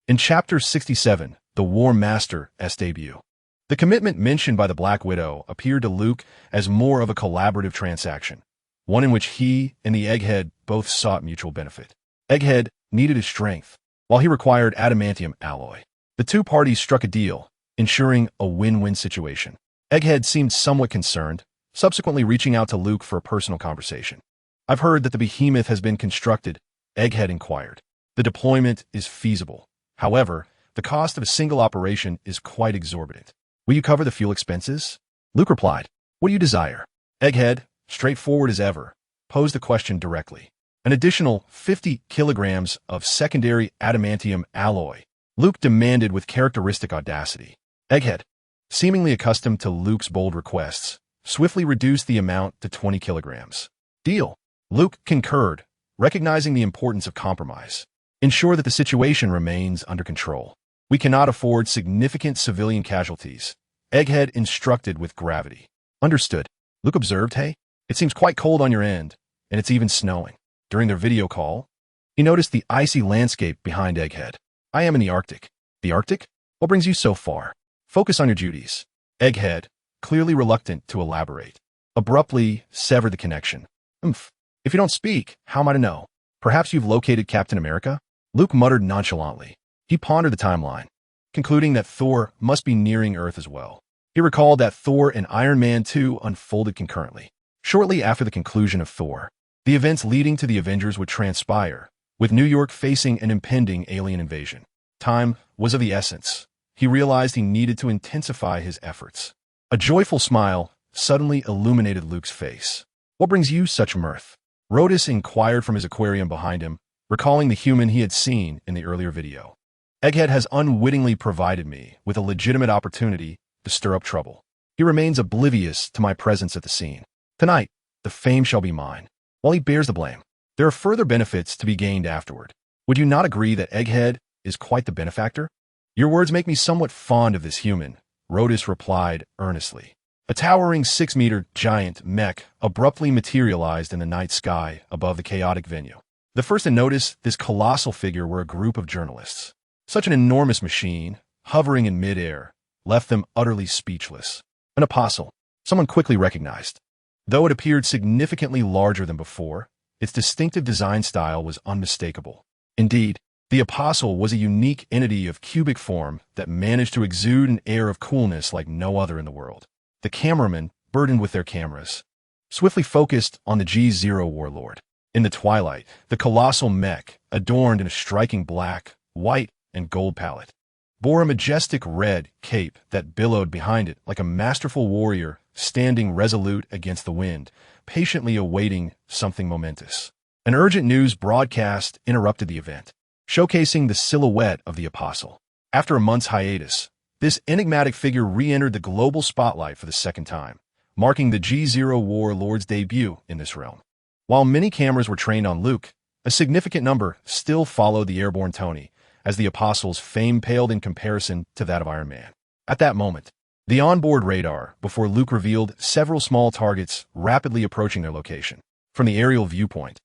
In Chapter 67, the War Master's debut, the commitment mentioned by the Black Widow appeared to Luke as more of a collaborative transaction, one in which he and the Egghead both sought mutual benefit. Egghead needed his strength, while he required adamantium alloy. The 2 parties struck a deal, ensuring a win-win situation. Egghead seemed somewhat concerned, subsequently reaching out to Luke for a personal conversation. "I've heard that the behemoth has been constructed," Egghead inquired. "The deployment is feasible. However, the cost of a single operation is quite exorbitant. Will you cover the fuel expenses?" Luke replied, "What do you desire?" Egghead, straightforward as ever, posed the question directly. An additional 50 kilograms of secondary adamantium alloy, Luke demanded with characteristic audacity. Egghead, seemingly accustomed to Luke's bold requests, swiftly reduced the amount to 20 kilograms. "Deal." Luke concurred, recognizing the importance of compromise. "Ensure that the situation remains under control. We cannot afford significant civilian casualties," Egghead instructed with gravity. "Understood." Luke observed, "Hey, it seems quite cold on your end, and it's even snowing." During their video call, he noticed the icy landscape behind Egghead. "I am in the Arctic." "The Arctic? What brings you so far? Focus on your duties." Egghead, clearly reluctant to elaborate, abruptly severed the connection. "If you don't speak, how am I to know? Perhaps you've located Captain America?" Luke muttered nonchalantly. He pondered the timeline, concluding that Thor must be nearing Earth as well. He recalled that Thor and Iron Man 2 unfolded concurrently. Shortly after the conclusion of Thor, the events leading to the Avengers would transpire, with New York facing an impending alien invasion. Time was of the essence. He realized he needed to intensify his efforts. A joyful smile suddenly illuminated Luke's face. "What brings you such mirth?" Rotos inquired from his aquarium behind him, recalling the human he had seen in the earlier video. "Egghead has unwittingly provided me with a legitimate opportunity to stir up trouble. He remains oblivious to my presence at the scene. Tonight, the fame shall be mine, while he bears the blame. There are further benefits to be gained afterward. Would you not agree that Egghead is quite the benefactor?" "Your words make me somewhat fond of this human," Rotos replied earnestly. A towering 6-meter giant mech abruptly materialized in the night sky above the chaotic venue. The first to notice this colossal figure were a group of journalists. Such an enormous machine, hovering in midair, left them utterly speechless. An apostle, someone quickly recognized. Though it appeared significantly larger than before, its distinctive design style was unmistakable. Indeed, the apostle was a unique entity of cubic form that managed to exude an air of coolness like no other in the world. The cameramen, burdened with their cameras, swiftly focused on the G0 warlord. In the twilight, the colossal mech, adorned in a striking black, white, and gold palette, bore a majestic red cape that billowed behind it like a masterful warrior standing resolute against the wind, patiently awaiting something momentous. An urgent news broadcast interrupted the event, showcasing the silhouette of the apostle. After a month's hiatus, this enigmatic figure re-entered the global spotlight for the second time, marking the G0 warlord's debut in this realm. While many cameras were trained on Luke, a significant number still followed the airborne Tony, as the apostle's fame paled in comparison to that of Iron Man. At that moment, the onboard radar before Luke revealed several small targets rapidly approaching their location. From the aerial viewpoint,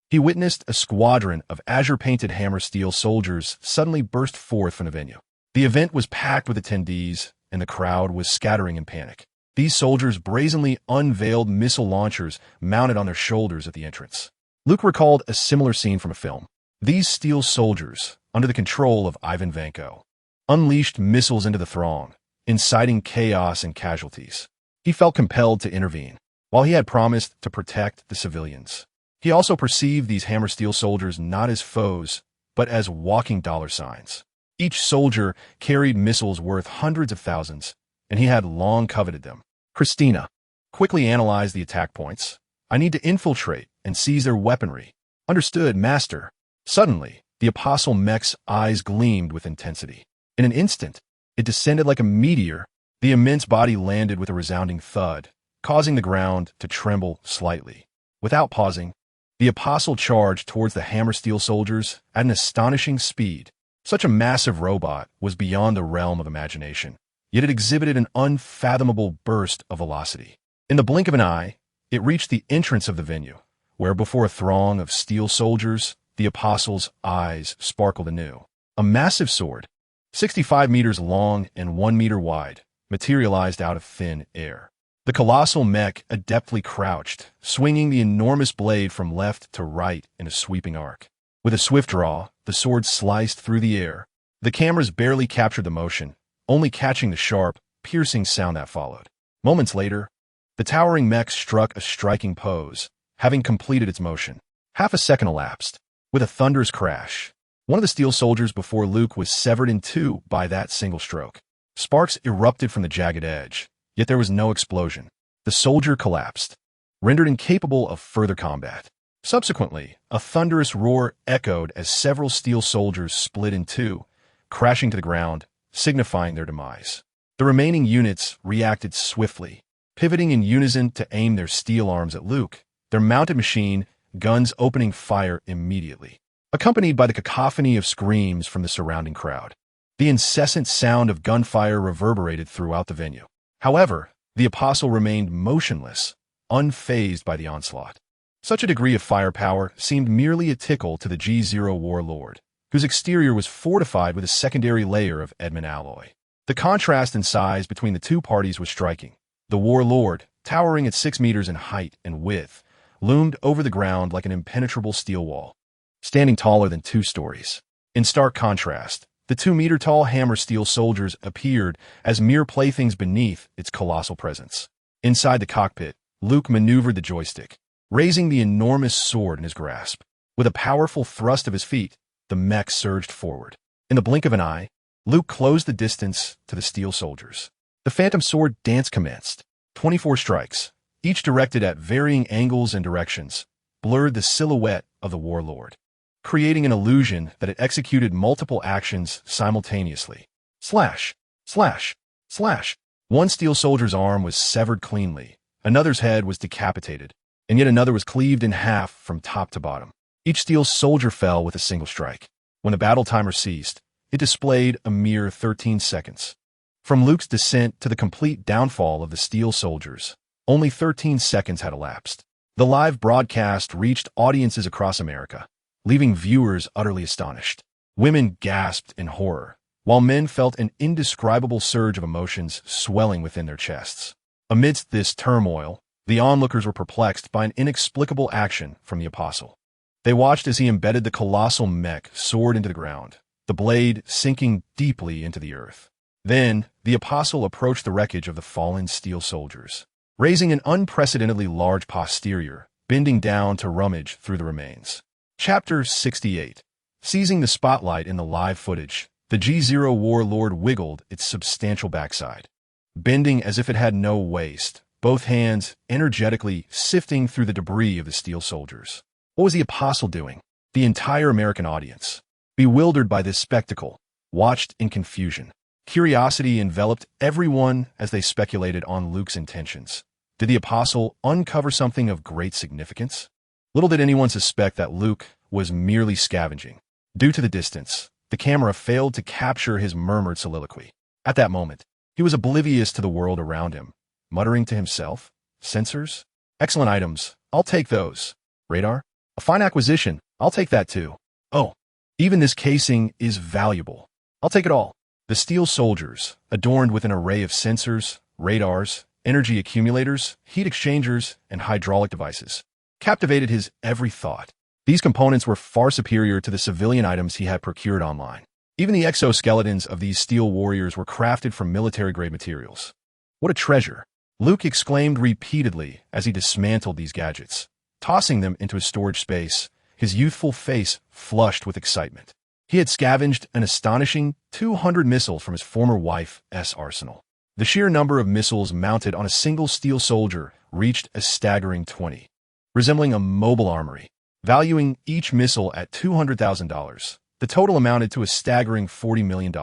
he witnessed a squadron of azure-painted hammer steel soldiers suddenly burst forth from the venue. The event was packed with attendees, and the crowd was scattering in panic. These soldiers brazenly unveiled missile launchers mounted on their shoulders at the entrance. Luke recalled a similar scene from a film. These steel soldiers, under the control of Ivan Vanko, unleashed missiles into the throng, inciting chaos and casualties. He felt compelled to intervene. While he had promised to protect the civilians, he also perceived these hammer steel soldiers not as foes, but as walking dollar signs. Each soldier carried missiles worth hundreds of thousands, and he had long coveted them. Christina quickly analyzed the attack points. I need to infiltrate and seize their weaponry. Understood, Master. Suddenly, the apostle mech's eyes gleamed with intensity. In an instant, it descended like a meteor. The immense body landed with a resounding thud, causing the ground to tremble slightly. Without pausing, the apostle charged towards the hammer steel soldiers at an astonishing speed. Such a massive robot was beyond the realm of imagination, yet it exhibited an unfathomable burst of velocity. In the blink of an eye, it reached the entrance of the venue, where before a throng of steel soldiers, the apostle's eyes sparkled anew. A massive sword, 65 meters long and 1 meter wide, materialized out of thin air. The colossal mech adeptly crouched, swinging the enormous blade from left to right in a sweeping arc. With a swift draw, the sword sliced through the air. The cameras barely captured the motion, only catching the sharp, piercing sound that followed. Moments later, the towering mech struck a striking pose, having completed its motion. Half a second elapsed. With a thunderous crash, one of the steel soldiers before Luke was severed in two by that single stroke. Sparks erupted from the jagged edge, yet there was no explosion. The soldier collapsed, rendered incapable of further combat. Subsequently, a thunderous roar echoed as several steel soldiers split in two, crashing to the ground, signifying their demise. The remaining units reacted swiftly, pivoting in unison to aim their steel arms at Luke, their mounted machine guns opening fire immediately, accompanied by the cacophony of screams from the surrounding crowd. The incessant sound of gunfire reverberated throughout the venue. However, the apostle remained motionless, unfazed by the onslaught. Such a degree of firepower seemed merely a tickle to the G0 warlord, whose exterior was fortified with a secondary layer of Edmund alloy. The contrast in size between the two parties was striking. The warlord, towering at 6 meters in height and width, loomed over the ground like an impenetrable steel wall, standing taller than 2 stories. In stark contrast, the 2-meter-tall hammer steel soldiers appeared as mere playthings beneath its colossal presence. Inside the cockpit, Luke maneuvered the joystick, raising the enormous sword in his grasp. With a powerful thrust of his feet, the mech surged forward. In the blink of an eye, Luke closed the distance to the steel soldiers. The phantom sword dance commenced. 24 strikes, each directed at varying angles and directions, blurred the silhouette of the warlord, creating an illusion that it executed multiple actions simultaneously. Slash, slash, slash. One steel soldier's arm was severed cleanly, another's head was decapitated, and yet another was cleaved in half from top to bottom. Each steel soldier fell with a single strike. When the battle timer ceased, it displayed a mere 13 seconds. From Luke's descent to the complete downfall of the steel soldiers, only 13 seconds had elapsed. The live broadcast reached audiences across America, leaving viewers utterly astonished. Women gasped in horror, while men felt an indescribable surge of emotions swelling within their chests. Amidst this turmoil, the onlookers were perplexed by an inexplicable action from the apostle. They watched as he embedded the colossal mech sword into the ground, the blade sinking deeply into the earth. Then, the apostle approached the wreckage of the fallen steel soldiers, raising an unprecedentedly large posterior, bending down to rummage through the remains. Chapter 68. Seizing the spotlight in the live footage, the G0 warlord wiggled its substantial backside, bending as if it had no waist, both hands energetically sifting through the debris of the steel soldiers. What was the apostle doing? The entire American audience, bewildered by this spectacle, watched in confusion. Curiosity enveloped everyone as they speculated on Luke's intentions. Did the apostle uncover something of great significance? Little did anyone suspect that Luke was merely scavenging. Due to the distance, the camera failed to capture his murmured soliloquy. At that moment, he was oblivious to the world around him, muttering to himself, "Sensors? Excellent items. I'll take those. Radar? A fine acquisition. I'll take that too. Oh, even this casing is valuable. I'll take it all." The steel soldiers, adorned with an array of sensors, radars, energy accumulators, heat exchangers, and hydraulic devices, captivated his every thought. These components were far superior to the civilian items he had procured online. Even the exoskeletons of these steel warriors were crafted from military-grade materials. What a treasure! Luke exclaimed repeatedly as he dismantled these gadgets, tossing them into his storage space, his youthful face flushed with excitement. He had scavenged an astonishing 200 missiles from his former wife's arsenal. The sheer number of missiles mounted on a single steel soldier reached a staggering 20, resembling a mobile armory. Valuing each missile at $200,000, the total amounted to a staggering $40 million.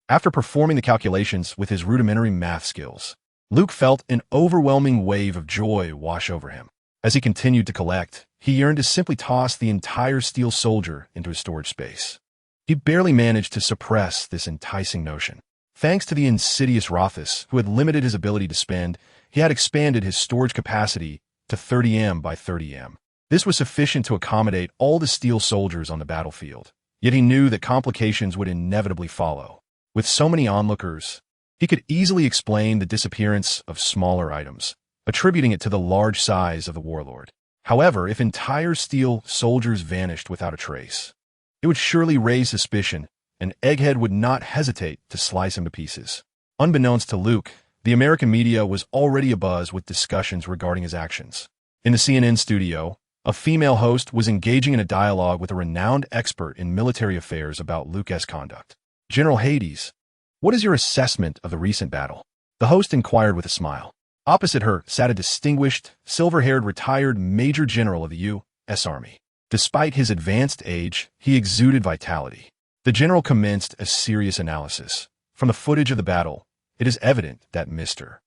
After performing the calculations with his rudimentary math skills, Luke felt an overwhelming wave of joy wash over him. As he continued to collect, he yearned to simply toss the entire steel soldier into his storage space. He barely managed to suppress this enticing notion. Thanks to the insidious Rotos, who had limited his ability to spend, he had expanded his storage capacity to 30M by 30M. This was sufficient to accommodate all the steel soldiers on the battlefield, yet he knew that complications would inevitably follow. With so many onlookers, he could easily explain the disappearance of smaller items, attributing it to the large size of the warlord. However, if entire steel soldiers vanished without a trace, it would surely raise suspicion, and Egghead would not hesitate to slice him to pieces. Unbeknownst to Luke, the American media was already abuzz with discussions regarding his actions. In the CNN studio, a female host was engaging in a dialogue with a renowned expert in military affairs about Luke's conduct. "General Hades, what is your assessment of the recent battle?" the host inquired with a smile. Opposite her sat a distinguished, silver-haired retired major general of the U.S. Army. Despite his advanced age, he exuded vitality. The general commenced a serious analysis. From the footage of the battle, it is evident that Mr.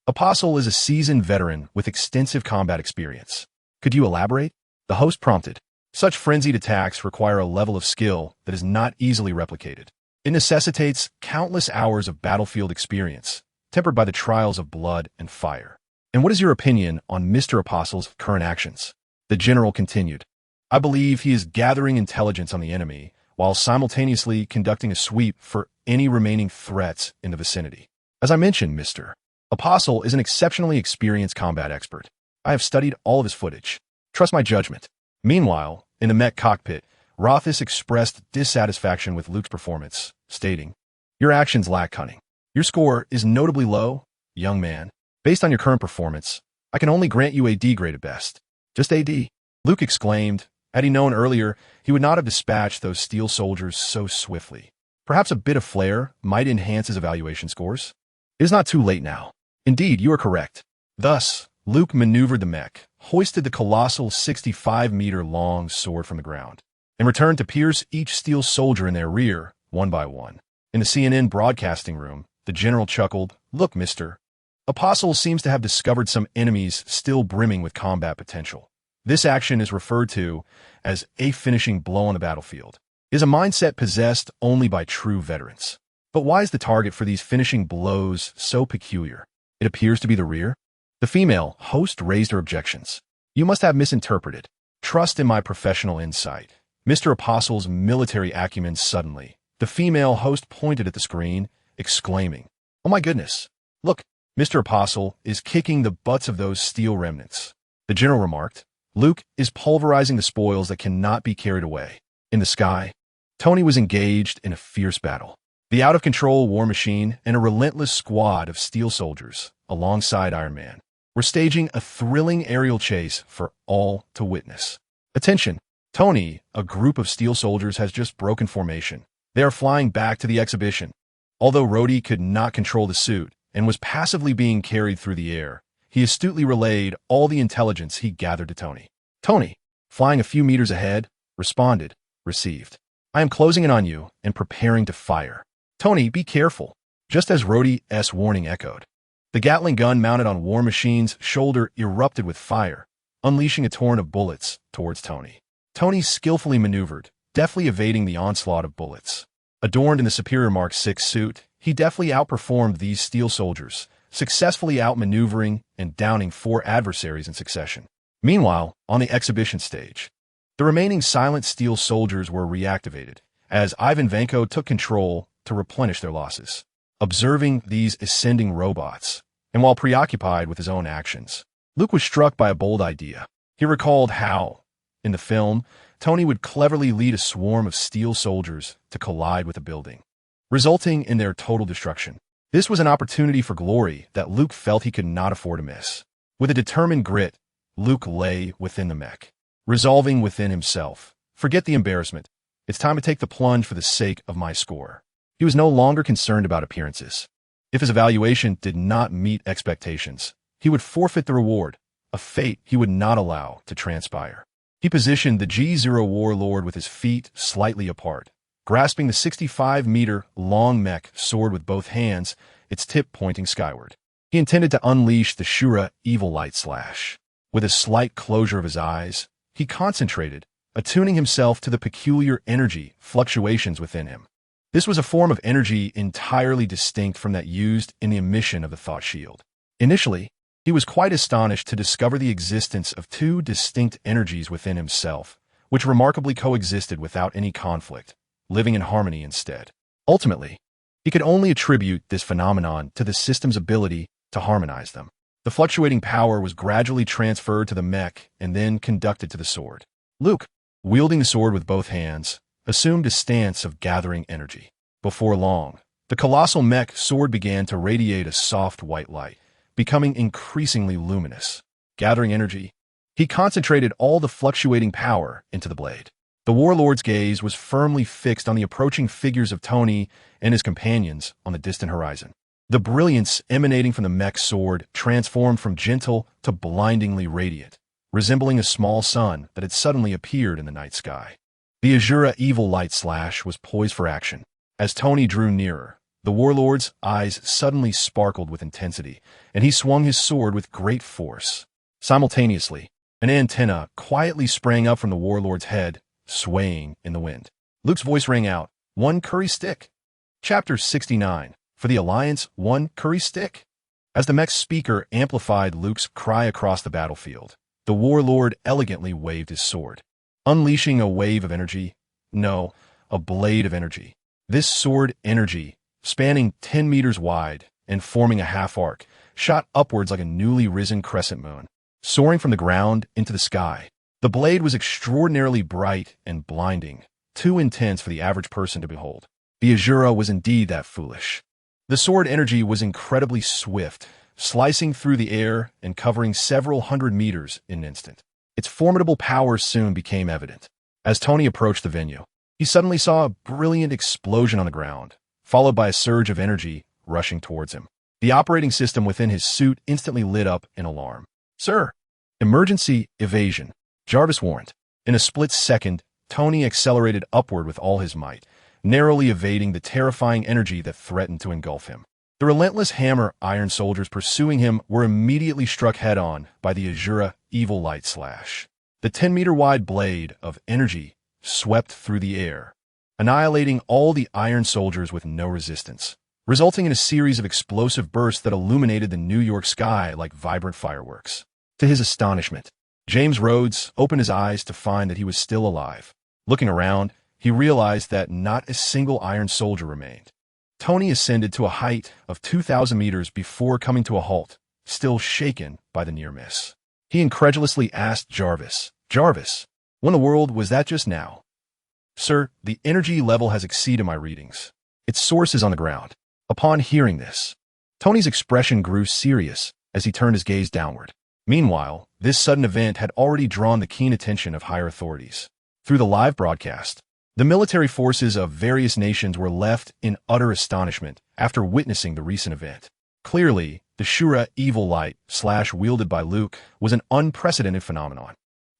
Apostle is a seasoned veteran with extensive combat experience. "Could you elaborate?" the host prompted. Such frenzied attacks require a level of skill that is not easily replicated. It necessitates countless hours of battlefield experience, tempered by the trials of blood and fire. "And what is your opinion on Mr. Apostle's current actions?" the general continued. "I believe he is gathering intelligence on the enemy while simultaneously conducting a sweep for any remaining threats in the vicinity. As I mentioned, Mr. Apostle is an exceptionally experienced combat expert. I have studied all of his footage. Trust my judgment." Meanwhile, in the mech cockpit, Rotos expressed dissatisfaction with Luke's performance, stating, "Your actions lack cunning. Your score is notably low, young man. Based on your current performance, I can only grant you a D grade at best." "Just a D?" Luke exclaimed. Had he known earlier, he would not have dispatched those steel soldiers so swiftly. Perhaps a bit of flair might enhance his evaluation scores. It is not too late now. Indeed, you are correct. Thus, Luke maneuvered the mech, hoisted the colossal 65-meter-long sword from the ground, and returned to pierce each steel soldier in their rear, one by one. In the CNN broadcasting room, the general chuckled, "Look, Mr. Apostle seems to have discovered some enemies still brimming with combat potential. This action is referred to as a finishing blow on the battlefield. It is a mindset possessed only by true veterans. But why is the target for these finishing blows so peculiar? It appears to be the rear." The female host raised her objections. "You must have misinterpreted. Trust in my professional insight. Mr. Apostle's military acumen suddenly. The female host pointed at the screen, exclaiming, "Oh my goodness! Look, Mr. Apostle is kicking the butts of those steel remnants." The general remarked, "Luke is pulverizing the spoils that cannot be carried away." In the sky, Tony was engaged in a fierce battle. The out-of-control war machine and a relentless squad of steel soldiers, alongside Iron Man, were staging a thrilling aerial chase for all to witness. Attention! Tony, a group of steel soldiers, has just broken formation. They are flying back to the exhibition. Although Rhodey could not control the suit and was passively being carried through the air, he astutely relayed all the intelligence he gathered to Tony. Tony, flying a few meters ahead, responded, "Received. I am closing in on you and preparing to fire. Tony, be careful." Just as Rhodey's warning echoed, the Gatling gun mounted on War Machine's shoulder erupted with fire, unleashing a torrent of bullets towards Tony. Tony skillfully maneuvered, deftly evading the onslaught of bullets. Adorned in the superior Mark VI suit, he deftly outperformed these steel soldiers, successfully outmaneuvering and downing 4 adversaries in succession. Meanwhile, on the exhibition stage, the remaining silent steel soldiers were reactivated, as Ivan Vanko took control to replenish their losses. Observing these ascending robots, and while preoccupied with his own actions, Luke was struck by a bold idea. He recalled how, in the film, Tony would cleverly lead a swarm of steel soldiers to collide with a building, resulting in their total destruction. This was an opportunity for glory that Luke felt he could not afford to miss. With a determined grit, Luke lay within the mech, resolving within himself, "Forget the embarrassment. It's time to take the plunge for the sake of my score." He was no longer concerned about appearances. If his evaluation did not meet expectations, he would forfeit the reward, a fate he would not allow to transpire. He positioned the G0 warlord with his feet slightly apart, grasping the 65-meter-long mech sword with both hands, its tip pointing skyward. He intended to unleash the Shura evil light slash. With a slight closure of his eyes, he concentrated, attuning himself to the peculiar energy fluctuations within him. This was a form of energy entirely distinct from that used in the emission of the thought shield. Initially, he was quite astonished to discover the existence of 2 distinct energies within himself, which remarkably coexisted without any conflict, living in harmony instead. Ultimately, he could only attribute this phenomenon to the system's ability to harmonize them. The fluctuating power was gradually transferred to the mech and then conducted to the sword. Luke, wielding the sword with both hands, assumed a stance of gathering energy. Before long, the colossal mech sword began to radiate a soft white light, becoming increasingly luminous. Gathering energy, he concentrated all the fluctuating power into the blade. The warlord's gaze was firmly fixed on the approaching figures of Tony and his companions on the distant horizon. The brilliance emanating from the mech sword transformed from gentle to blindingly radiant, resembling a small sun that had suddenly appeared in the night sky. The Azura evil light slash was poised for action. As Tony drew nearer, the warlord's eyes suddenly sparkled with intensity, and he swung his sword with great force. Simultaneously, an antenna quietly sprang up from the warlord's head, swaying in the wind. Luke's voice rang out, "One curry stick." Chapter 69. For the Alliance, one curry stick. As the mech speaker amplified Luke's cry across the battlefield, the warlord elegantly waved his sword, unleashing a wave of energy. No, a blade of energy. This sword energy, spanning 10 meters wide and forming a half arc, shot upwards like a newly risen crescent moon, soaring from the ground into the sky. The blade was extraordinarily bright and blinding, too intense for the average person to behold. The Azura was indeed that foolish. The sword energy was incredibly swift, slicing through the air and covering several hundred meters in an instant. Its formidable power soon became evident. As Tony approached the venue, he suddenly saw a brilliant explosion on the ground, followed by a surge of energy rushing towards him. The operating system within his suit instantly lit up in alarm. "Sir, emergency evasion," Jarvis warned. In a split second, Tony accelerated upward with all his might, narrowly evading the terrifying energy that threatened to engulf him. The relentless hammer iron soldiers pursuing him were immediately struck head-on by the Azura evil light slash. The 10-meter-wide blade of energy swept through the air, annihilating all the iron soldiers with no resistance, resulting in a series of explosive bursts that illuminated the New York sky like vibrant fireworks. To his astonishment, James Rhodes opened his eyes to find that he was still alive. Looking around, he realized that not a single iron soldier remained. Tony ascended to a height of 2,000 meters before coming to a halt, still shaken by the near miss. He incredulously asked Jarvis, "Jarvis, what in the world was that just now?" "Sir, the energy level has exceeded my readings. Its source is on the ground." Upon hearing this, Tony's expression grew serious as he turned his gaze downward. Meanwhile, this sudden event had already drawn the keen attention of higher authorities. Through the live broadcast, the military forces of various nations were left in utter astonishment after witnessing the recent event. Clearly, the Shura evil light / wielded by Luke was an unprecedented phenomenon.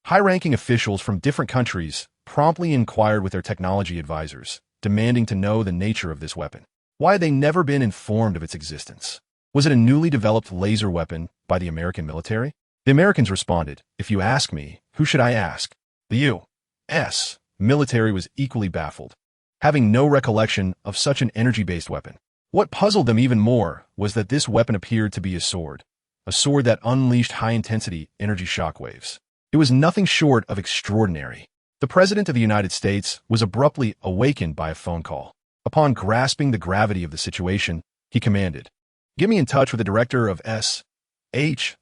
High-ranking officials from different countries promptly inquired with their technology advisors, demanding to know the nature of this weapon. Why had they never been informed of its existence? Was it a newly developed laser weapon by the American military? The Americans responded, "If you ask me, who should I ask?" The U.S. military was equally baffled, having no recollection of such an energy-based weapon. What puzzled them even more was that this weapon appeared to be a sword that unleashed high-intensity energy shockwaves. It was nothing short of extraordinary. The President of the United States was abruptly awakened by a phone call. Upon grasping the gravity of the situation, he commanded, "Get me in touch with the director of SHIELD.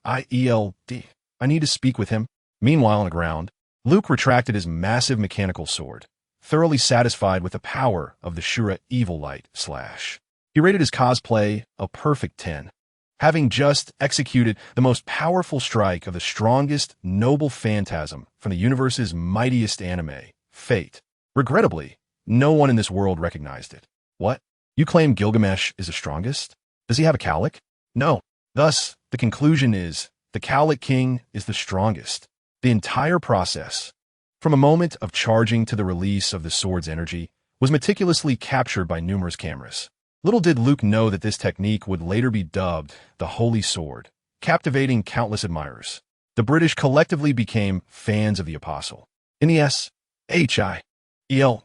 I need to speak with him." Meanwhile, on the ground, Luke retracted his massive mechanical sword, thoroughly satisfied with the power of the Shura evil light / He rated his cosplay a perfect 10. Having just executed the most powerful strike of the strongest noble phantasm from the universe's mightiest anime, Fate. Regrettably, no one in this world recognized it. What? You claim Gilgamesh is the strongest? Does he have a cowlick? No. Thus, the conclusion is, the cowlick king is the strongest. The entire process, from a moment of charging to the release of the sword's energy, was meticulously captured by numerous cameras. Little did Luke know that this technique would later be dubbed the Holy Sword, captivating countless admirers. The British collectively became fans of the Apostle. In the SHIELD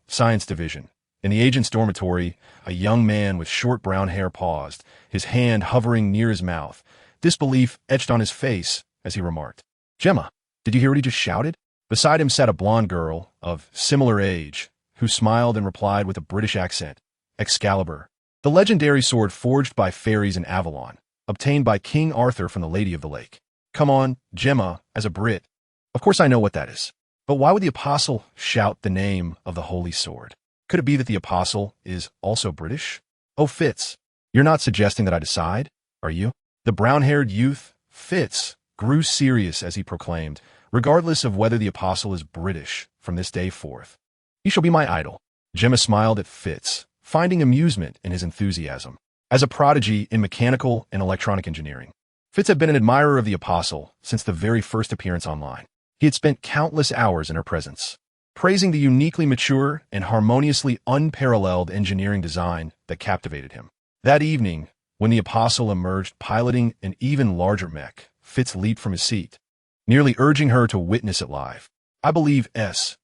Science Division, in the agent's dormitory, a young man with short brown hair paused, his hand hovering near his mouth, disbelief etched on his face as he remarked, "Gemma, did you hear what he just shouted?" Beside him sat a blonde girl of similar age, who smiled and replied with a British accent, "Excalibur, the legendary sword forged by fairies in Avalon, obtained by King Arthur from the Lady of the Lake." "Come on, Gemma, as a Brit. Of course I know what that is. But why would the Apostle shout the name of the Holy Sword? Could it be that the Apostle is also British?" "Oh, Fitz, you're not suggesting that I decide, are you?" The brown-haired youth, Fitz, grew serious as he proclaimed, "Regardless of whether the Apostle is British, from this day forth, he shall be my idol." Gemma smiled at Fitz, finding amusement in his enthusiasm. As a prodigy in mechanical and electronic engineering, Fitz had been an admirer of the Apostle since the very first appearance online. He had spent countless hours in her presence, praising the uniquely mature and harmoniously unparalleled engineering design that captivated him. That evening, when the Apostle emerged piloting an even larger mech, Fitz leaped from his seat, nearly urging her to witness it live. "I believe SHIELD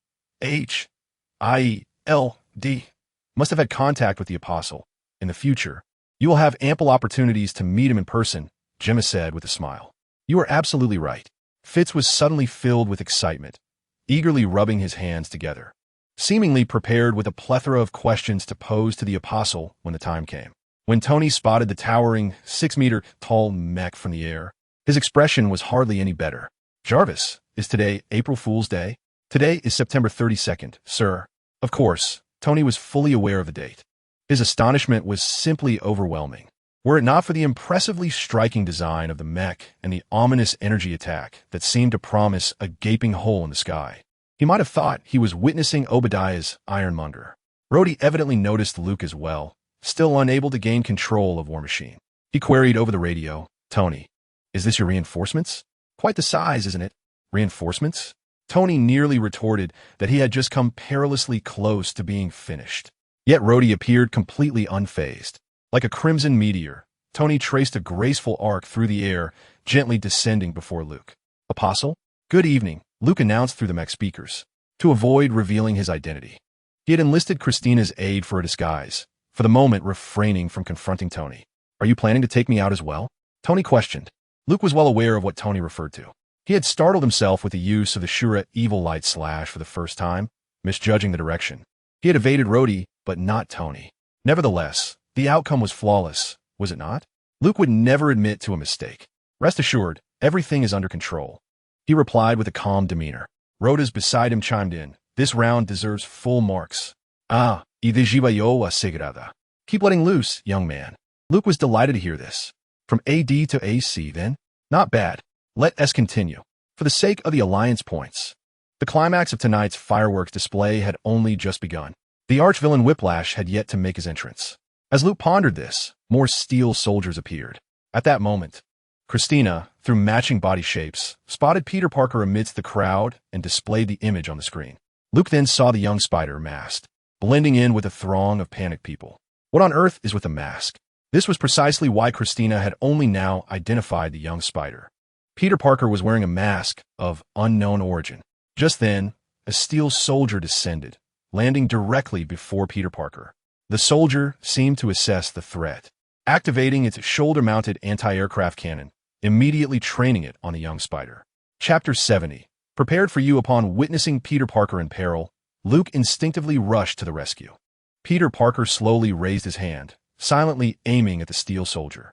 must have had contact with the Apostle. In the future, you will have ample opportunities to meet him in person," Gemma said with a smile. "You are absolutely right." Fitz was suddenly filled with excitement, eagerly rubbing his hands together, seemingly prepared with a plethora of questions to pose to the Apostle when the time came. When Tony spotted the towering 6-meter-tall mech from the air, his expression was hardly any better. "Jarvis, is today April Fool's Day?" "Today is September 32nd, sir." Of course, Tony was fully aware of the date. His astonishment was simply overwhelming. Were it not for the impressively striking design of the mech and the ominous energy attack that seemed to promise a gaping hole in the sky, he might have thought he was witnessing Obadiah's Ironmonger. Rhodey evidently noticed Luke as well, still unable to gain control of War Machine. He queried over the radio, "Tony, is this your reinforcements? Quite the size, isn't it?" "Reinforcements?" Tony nearly retorted that he had just come perilously close to being finished. Yet Rhodey appeared completely unfazed. Like a crimson meteor, Tony traced a graceful arc through the air, gently descending before Luke. "Apostle? Good evening," Luke announced through the mech speakers, to avoid revealing his identity. He had enlisted Christina's aid for a disguise, for the moment refraining from confronting Tony. "Are you planning to take me out as well?" Tony questioned. Luke was well aware of what Tony referred to. He had startled himself with the use of the Shura evil light slash for the first time, misjudging the direction. He had evaded Rhodey, but not Tony. Nevertheless, the outcome was flawless, was it not? Luke would never admit to a mistake. Rest assured, everything is under control. He replied with a calm demeanor. Rotos beside him chimed in. This round deserves full marks. Ah, y de yo a sagrada. Keep letting loose, young man. Luke was delighted to hear this. From AD to AC, then? Not bad. Let us continue. For the sake of the alliance points. The climax of tonight's fireworks display had only just begun. The arch-villain Whiplash had yet to make his entrance. As Luke pondered this, more steel soldiers appeared. At that moment, Christina, through matching body shapes, spotted Peter Parker amidst the crowd and displayed the image on the screen. Luke then saw the young spider masked, blending in with a throng of panicked people. What on earth is with the mask? This was precisely why Christina had only now identified the young spider. Peter Parker was wearing a mask of unknown origin. Just then, a steel soldier descended, landing directly before Peter Parker. The soldier seemed to assess the threat, activating its shoulder-mounted anti-aircraft cannon, immediately training it on the young spider. Chapter 70. Prepared for you upon witnessing Peter Parker in peril, Luke instinctively rushed to the rescue. Peter Parker slowly raised his hand, silently aiming at the steel soldier.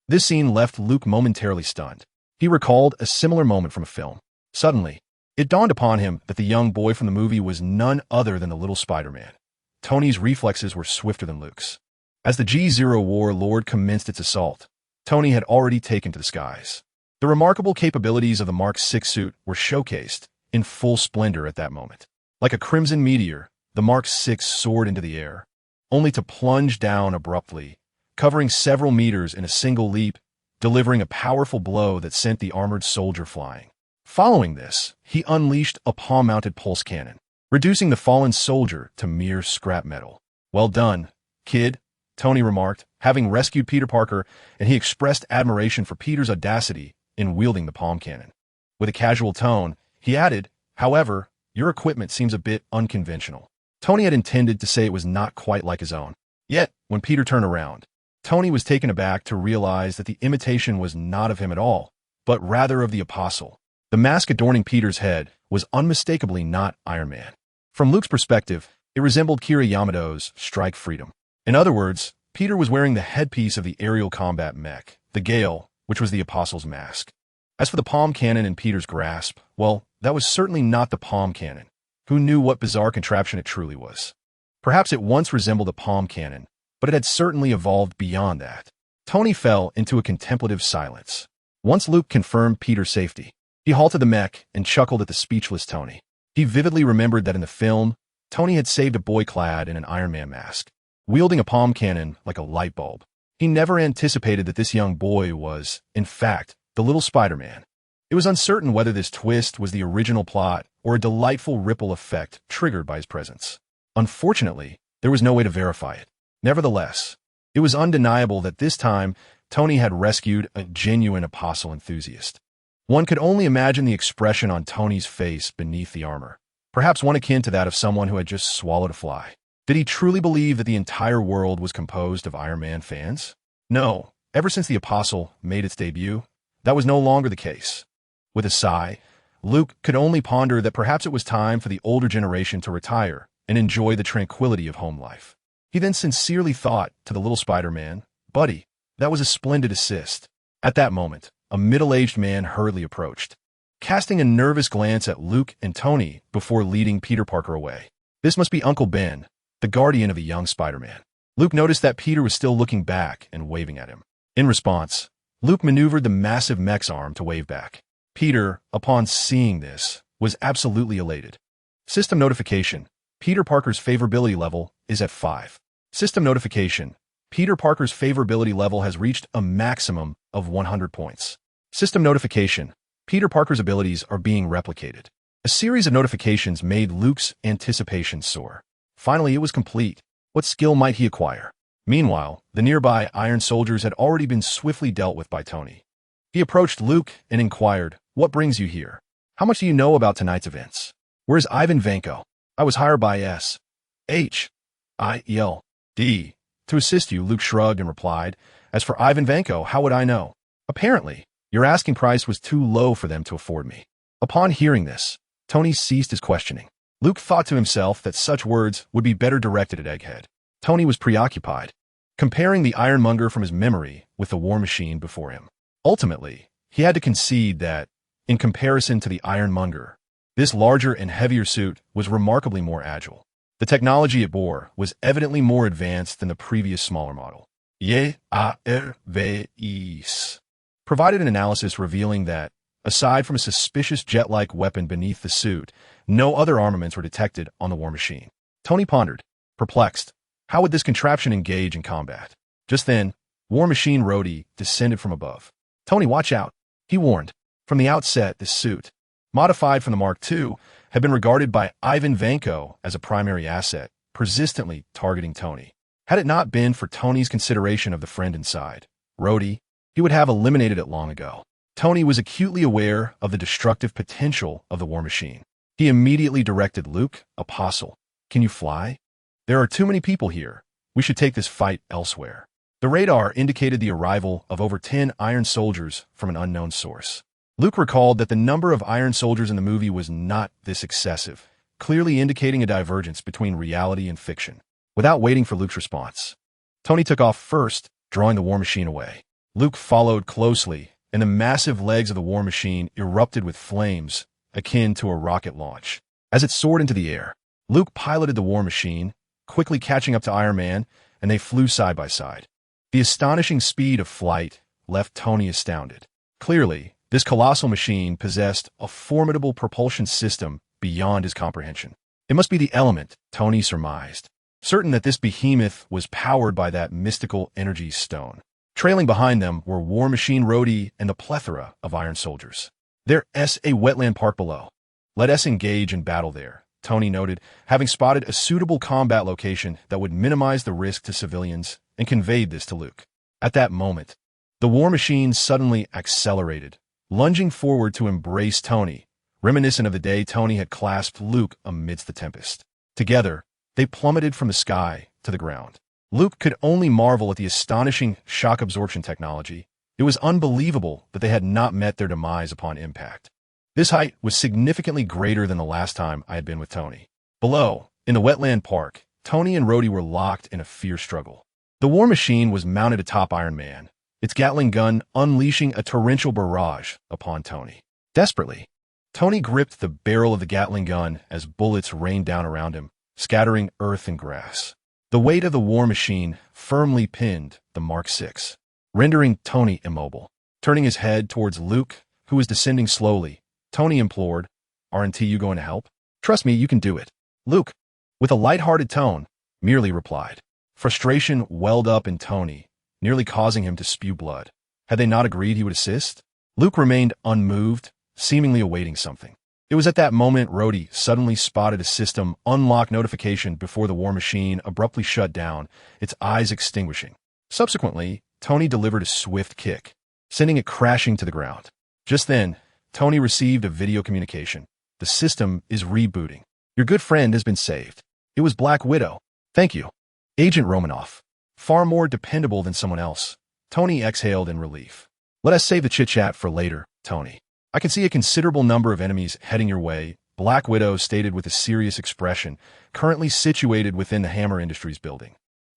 This scene left Luke momentarily stunned. He recalled a similar moment from a film. Suddenly, it dawned upon him that the young boy from the movie was none other than the little Spider-Man. Tony's reflexes were swifter than Luke's. As the G-Zero War Lord commenced its assault, Tony had already taken to the skies. The remarkable capabilities of the Mark VI suit were showcased in full splendor at that moment. Like a crimson meteor, the Mark VI soared into the air, only to plunge down abruptly, covering several meters in a single leap, delivering a powerful blow that sent the armored soldier flying. Following this, he unleashed a palm-mounted pulse cannon, reducing the fallen soldier to mere scrap metal. Well done, kid, Tony remarked, having rescued Peter Parker, and he expressed admiration for Peter's audacity in wielding the palm cannon. With a casual tone, he added, however, your equipment seems a bit unconventional. Tony had intended to say it was not quite like his own. Yet, when Peter turned around, Tony was taken aback to realize that the imitation was not of him at all, but rather of the Apostle. The mask adorning Peter's head was unmistakably not Iron Man. From Luke's perspective, it resembled Kira Yamato's Strike Freedom. In other words, Peter was wearing the headpiece of the aerial combat mech, the Gale, which was the Apostle's mask. As for the palm cannon in Peter's grasp, well, that was certainly not the palm cannon. Who knew what bizarre contraption it truly was? Perhaps it once resembled a palm cannon, but it had certainly evolved beyond that. Tony fell into a contemplative silence. Once Luke confirmed Peter's safety, he halted the mech and chuckled at the speechless Tony. He vividly remembered that in the film, Tony had saved a boy clad in an Iron Man mask, wielding a palm cannon like a light bulb. He never anticipated that this young boy was, in fact, the little Spider-Man. It was uncertain whether this twist was the original plot or a delightful ripple effect triggered by his presence. Unfortunately, there was no way to verify it. Nevertheless, it was undeniable that this time Tony had rescued a genuine Apostle enthusiast. One could only imagine the expression on Tony's face beneath the armor, perhaps one akin to that of someone who had just swallowed a fly. Did he truly believe that the entire world was composed of Iron Man fans? No, ever since the Apostle made its debut, that was no longer the case. With a sigh, Luke could only ponder that perhaps it was time for the older generation to retire and enjoy the tranquility of home life. He then sincerely thought to the little Spider-Man, "Buddy, that was a splendid assist." At that moment, a middle-aged man hurriedly approached, casting a nervous glance at Luke and Tony before leading Peter Parker away. This must be Uncle Ben, the guardian of the young Spider-Man. Luke noticed that Peter was still looking back and waving at him. In response, Luke maneuvered the massive mech's arm to wave back. Peter, upon seeing this, was absolutely elated. System notification. Peter Parker's favorability level is at 5. System notification. Peter Parker's favorability level has reached a maximum of 100 points. System notification. Peter Parker's abilities are being replicated. A series of notifications made Luke's anticipation soar. Finally, it was complete. What skill might he acquire? Meanwhile, the nearby Iron Soldiers had already been swiftly dealt with by Tony. He approached Luke and inquired, "What brings you here? How much do you know about tonight's events? Where's Ivan Vanko? I was hired by S.H.I.E.L.D. to assist you," Luke shrugged and replied, "As for Ivan Vanko, how would I know? Apparently, Your asking price was too low for them to afford me. Upon hearing this, Tony ceased his questioning. Luke thought to himself that such words would be better directed at Egghead. Tony was preoccupied, comparing the Ironmonger from his memory with the war machine before him. Ultimately, he had to concede that, in comparison to the Ironmonger, this larger and heavier suit was remarkably more agile. The technology it bore was evidently more advanced than the previous smaller model. Invades provided an analysis revealing that, aside from a suspicious jet-like weapon beneath the suit, no other armaments were detected on the war machine. Tony pondered, perplexed. How would this contraption engage in combat? Just then, War Machine Rhodey descended from above. Tony, watch out, he warned. From the outset, this suit, modified from the Mark II, had been regarded by Ivan Vanko as a primary asset, persistently targeting Tony. Had it not been for Tony's consideration of the friend inside, Rhodey, he would have eliminated it long ago. Tony was acutely aware of the destructive potential of the war machine. He immediately directed Luke, Apostle, can you fly? There are too many people here. We should take this fight elsewhere. The radar indicated the arrival of over 10 Iron Soldiers from an unknown source. Luke recalled that the number of Iron Soldiers in the movie was not this excessive, clearly indicating a divergence between reality and fiction. Without waiting for Luke's response, Tony took off first, drawing the war machine away. Luke followed closely, and the massive legs of the war machine erupted with flames, akin to a rocket launch. As it soared into the air, Luke piloted the war machine, quickly catching up to Iron Man, and they flew side by side. The astonishing speed of flight left Tony astounded. Clearly, this colossal machine possessed a formidable propulsion system beyond his comprehension. It must be the element, Tony surmised, certain that this behemoth was powered by that mystical energy stone. Trailing behind them were War Machine Rhodey and the plethora of Iron Soldiers. There's a wetland park below. Let us engage in battle there, Tony noted, having spotted a suitable combat location that would minimize the risk to civilians, and conveyed this to Luke. At that moment, the war machine suddenly accelerated, lunging forward to embrace Tony, reminiscent of the day Tony had clasped Luke amidst the tempest. Together, they plummeted from the sky to the ground. Luke could only marvel at the astonishing shock absorption technology. It was unbelievable that they had not met their demise upon impact. This height was significantly greater than the last time I had been with Tony. Below, in the wetland park, Tony and Rhodey were locked in a fierce struggle. The war machine was mounted atop Iron Man, its Gatling gun unleashing a torrential barrage upon Tony. Desperately, Tony gripped the barrel of the Gatling gun as bullets rained down around him, scattering earth and grass. The weight of the war machine firmly pinned the Mark VI, rendering Tony immobile. Turning his head towards Luke, who was descending slowly, Tony implored, "Aren't you going to help? Trust me, you can do it." Luke, with a light-hearted tone, merely replied. Frustration welled up in Tony, nearly causing him to spew blood. Had they not agreed he would assist? Luke remained unmoved, seemingly awaiting something. It was at that moment Rhodey suddenly spotted a system unlock notification before the war machine abruptly shut down, its eyes extinguishing. Subsequently, Tony delivered a swift kick, sending it crashing to the ground. Just then, Tony received a video communication. The system is rebooting. Your good friend has been saved. It was Black Widow. Thank you. Agent Romanoff. Far more dependable than someone else. Tony exhaled in relief. Let us save the chit-chat for later, Tony. I can see a considerable number of enemies heading your way, Black Widow stated with a serious expression, currently situated within the Hammer Industries building.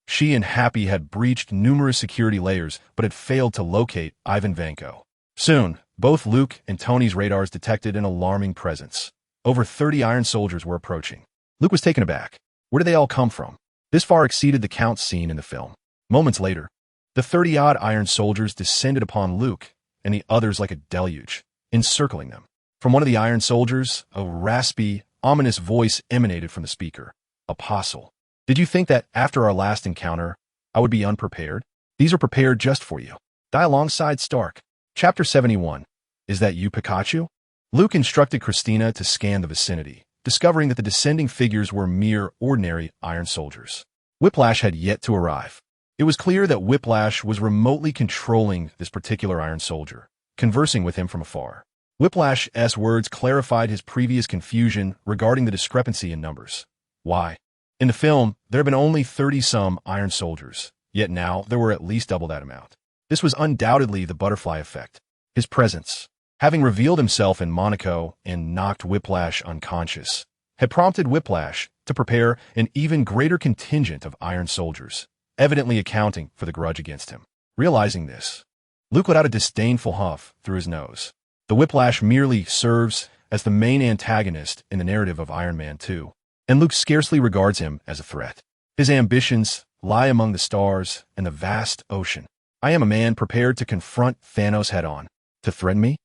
She and Happy had breached numerous security layers, but had failed to locate Ivan Vanko. Soon, both Luke and Tony's radars detected an alarming presence. Over 30 Iron Soldiers were approaching. Luke was taken aback. Where did they all come from? This far exceeded the count seen in the film. Moments later, the 30-odd Iron Soldiers descended upon Luke and the others like a deluge, encircling them. From one of the Iron Soldiers, a raspy, ominous voice emanated from the speaker. Apostle, did you think that after our last encounter, I would be unprepared? These are prepared just for you. Die alongside Stark. Chapter 71. Is that you, Pikachu? Luke instructed Christina to scan the vicinity, discovering that the descending figures were mere ordinary Iron Soldiers. Whiplash had yet to arrive. It was clear that Whiplash was remotely controlling this particular Iron Soldier, conversing with him from afar. Whiplash's words clarified his previous confusion regarding the discrepancy in numbers. Why? In the film, there had been only 30-some Iron Soldiers, yet now there were at least double that amount. This was undoubtedly the butterfly effect. His presence, having revealed himself in Monaco and knocked Whiplash unconscious, had prompted Whiplash to prepare an even greater contingent of iron soldiers, evidently accounting for the grudge against him. Realizing this, Luke let out a disdainful huff through his nose. The Whiplash merely serves as the main antagonist in the narrative of Iron Man 2, and Luke scarcely regards him as a threat. His ambitions lie among the stars and the vast ocean. I am a man prepared to confront Thanos head-on. To threaten me?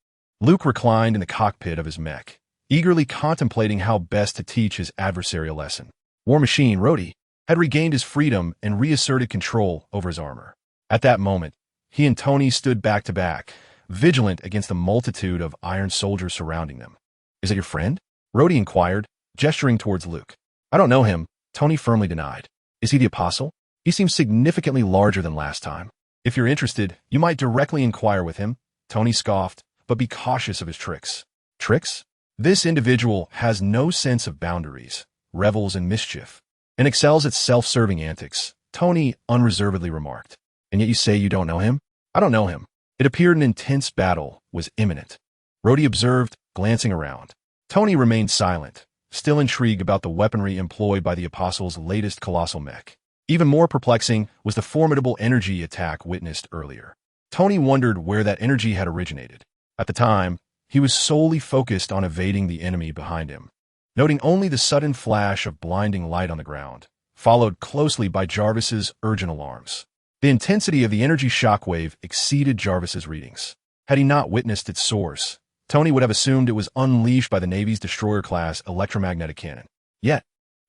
Luke reclined in the cockpit of his mech, eagerly contemplating how best to teach his adversary a lesson. War Machine Rhodey had regained his freedom and reasserted control over his armor. At that moment, he and Tony stood back to back, vigilant against the multitude of iron soldiers surrounding them. Is it your friend? Rhodey inquired, gesturing towards Luke. I don't know him, Tony firmly denied. Is he the apostle? He seems significantly larger than last time. If you're interested, you might directly inquire with him, Tony scoffed, but be cautious of his tricks. Tricks? This individual has no sense of boundaries, revels in mischief, and excels at self-serving antics, Tony unreservedly remarked. And yet you say you don't know him? I don't know him. It appeared an intense battle was imminent. Rhodey observed, glancing around. Tony remained silent, still intrigued about the weaponry employed by the Apostle's latest colossal mech. Even more perplexing was the formidable energy attack witnessed earlier. Tony wondered where that energy had originated. At the time, he was solely focused on evading the enemy behind him, noting only the sudden flash of blinding light on the ground, followed closely by Jarvis's urgent alarms. The intensity of the energy shockwave exceeded Jarvis's readings. Had he not witnessed its source, Tony would have assumed it was unleashed by the Navy's destroyer-class electromagnetic cannon. Yet,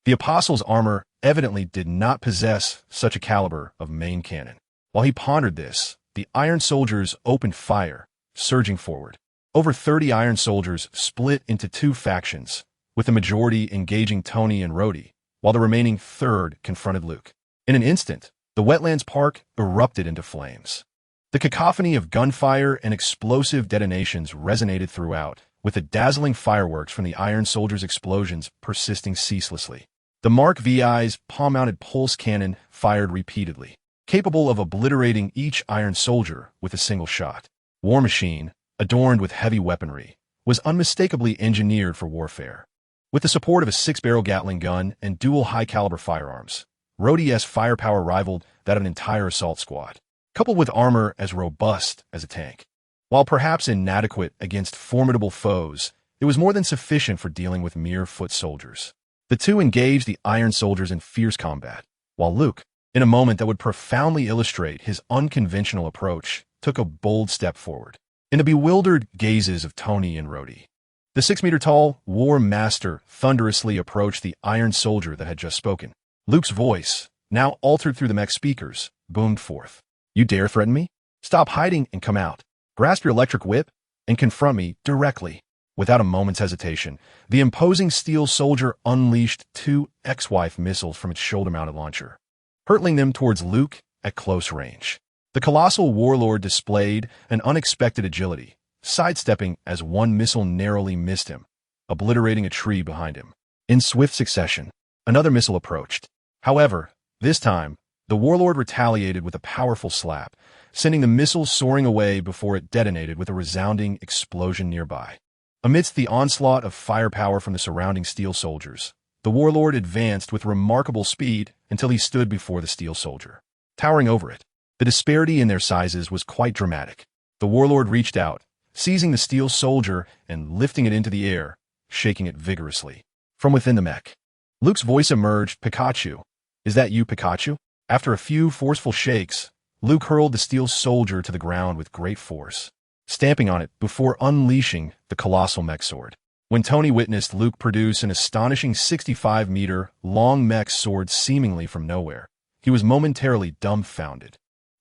the Apostle's armor evidently did not possess such a caliber of main cannon. While he pondered this, the iron soldiers opened fire, surging forward. Over 30 iron soldiers split into two factions, with the majority engaging Tony and Rhodey, while the remaining third confronted Luke. In an instant, the Wetlands Park erupted into flames. The cacophony of gunfire and explosive detonations resonated throughout, with the dazzling fireworks from the iron soldiers' explosions persisting ceaselessly. The Mark VI's palm-mounted pulse cannon fired repeatedly, capable of obliterating each iron soldier with a single shot. War Machine, adorned with heavy weaponry, was unmistakably engineered for warfare. With the support of a 6-barrel Gatling gun and dual high-caliber firearms, Rhodey's firepower rivaled that of an entire assault squad, coupled with armor as robust as a tank. While perhaps inadequate against formidable foes, it was more than sufficient for dealing with mere foot soldiers. The two engaged the iron soldiers in fierce combat, while Luke, in a moment that would profoundly illustrate his unconventional approach, took a bold step forward. In the bewildered gazes of Tony and Rhodey, the 6-meter-tall war master thunderously approached the iron soldier that had just spoken. Luke's voice, now altered through the mech speakers, boomed forth. You dare threaten me? Stop hiding and come out. Grasp your electric whip and confront me directly. Without a moment's hesitation, the imposing steel soldier unleashed 2 X-Wife missiles from its shoulder-mounted launcher, hurtling them towards Luke at close range. The colossal warlord displayed an unexpected agility, sidestepping as one missile narrowly missed him, obliterating a tree behind him. In swift succession, another missile approached. However, this time, the warlord retaliated with a powerful slap, sending the missile soaring away before it detonated with a resounding explosion nearby. Amidst the onslaught of firepower from the surrounding steel soldiers, the warlord advanced with remarkable speed until he stood before the steel soldier, towering over it. The disparity in their sizes was quite dramatic. The warlord reached out, seizing the steel soldier and lifting it into the air, shaking it vigorously. From within the mech, Luke's voice emerged, Pikachu. Is that you, Pikachu? After a few forceful shakes, Luke hurled the steel soldier to the ground with great force, stamping on it before unleashing the colossal mech sword. When Tony witnessed Luke produce an astonishing 65-meter long mech sword seemingly from nowhere, he was momentarily dumbfounded.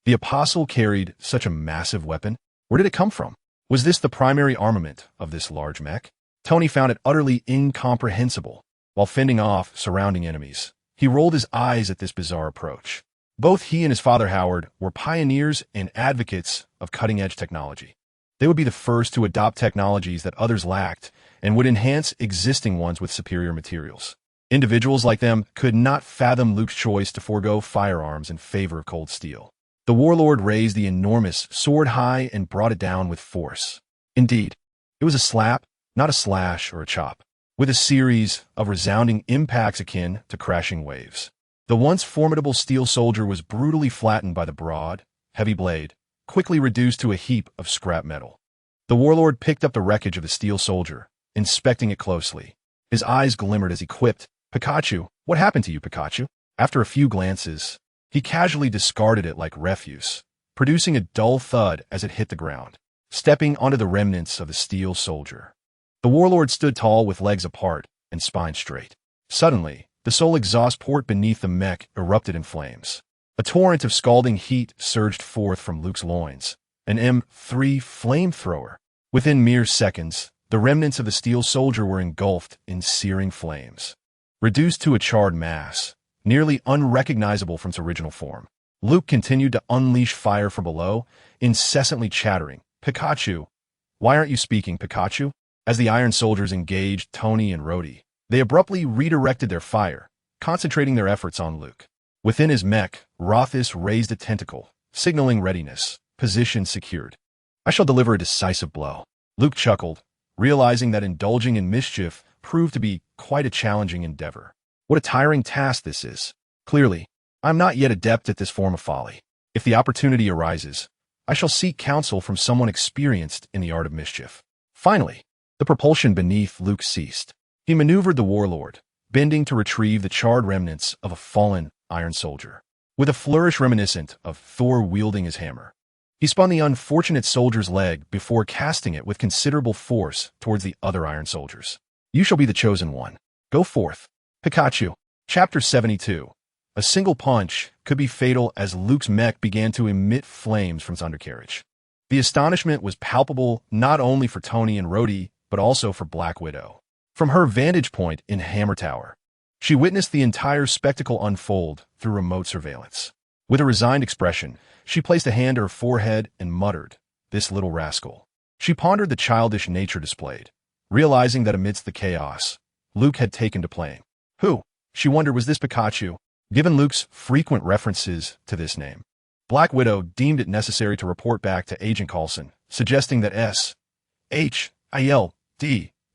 The Apostle carried such a massive weapon? Where did it come from? Was this the primary armament of this large mech? Tony found it utterly incomprehensible. While fending off surrounding enemies, he rolled his eyes at this bizarre approach. Both he and his father Howard were pioneers and advocates of cutting-edge technology. They would be the first to adopt technologies that others lacked and would enhance existing ones with superior materials. Individuals like them could not fathom Luke's choice to forego firearms in favor of cold steel. The warlord raised the enormous sword high and brought it down with force. Indeed, it was a slap, not a slash or a chop, with a series of resounding impacts akin to crashing waves. The once formidable steel soldier was brutally flattened by the broad, heavy blade, quickly reduced to a heap of scrap metal. The warlord picked up the wreckage of the steel soldier, inspecting it closely. His eyes glimmered as he quipped, "Pikachu, what happened to you, Pikachu?" After a few glances, he casually discarded it like refuse, producing a dull thud as it hit the ground, stepping onto the remnants of the steel soldier. The warlord stood tall with legs apart and spine straight. Suddenly, the sole exhaust port beneath the mech erupted in flames. A torrent of scalding heat surged forth from Luke's loins, an M3 flamethrower. Within mere seconds, the remnants of the steel soldier were engulfed in searing flames. Reduced to a charred mass, nearly unrecognizable from its original form, Luke continued to unleash fire from below, incessantly chattering, "Pikachu, why aren't you speaking, Pikachu?" As the Iron Soldiers engaged Tony and Rhodey, they abruptly redirected their fire, concentrating their efforts on Luke. Within his mech, Rotos raised a tentacle, signaling readiness, position secured. "I shall deliver a decisive blow." Luke chuckled, realizing that indulging in mischief proved to be quite a challenging endeavor. What a tiring task this is. Clearly, I'm not yet adept at this form of folly. If the opportunity arises, I shall seek counsel from someone experienced in the art of mischief. Finally, the propulsion beneath Luke ceased. He maneuvered the warlord, bending to retrieve the charred remnants of a fallen Iron Soldier. With a flourish reminiscent of Thor wielding his hammer, he spun the unfortunate soldier's leg before casting it with considerable force towards the other Iron Soldiers. "You shall be the chosen one. Go forth, Pikachu." Chapter 72. A single punch could be fatal as Luke's mech began to emit flames from its undercarriage. The astonishment was palpable not only for Tony and Rhodey, but also for Black Widow. From her vantage point in Hammer Tower, she witnessed the entire spectacle unfold through remote surveillance. With a resigned expression, she placed a hand to her forehead and muttered, "This little rascal." She pondered the childish nature displayed, realizing that amidst the chaos, Luke had taken to playing. Who, she wondered, was this Pikachu? Given Luke's frequent references to this name, Black Widow deemed it necessary to report back to Agent Coulson, suggesting that SHIELD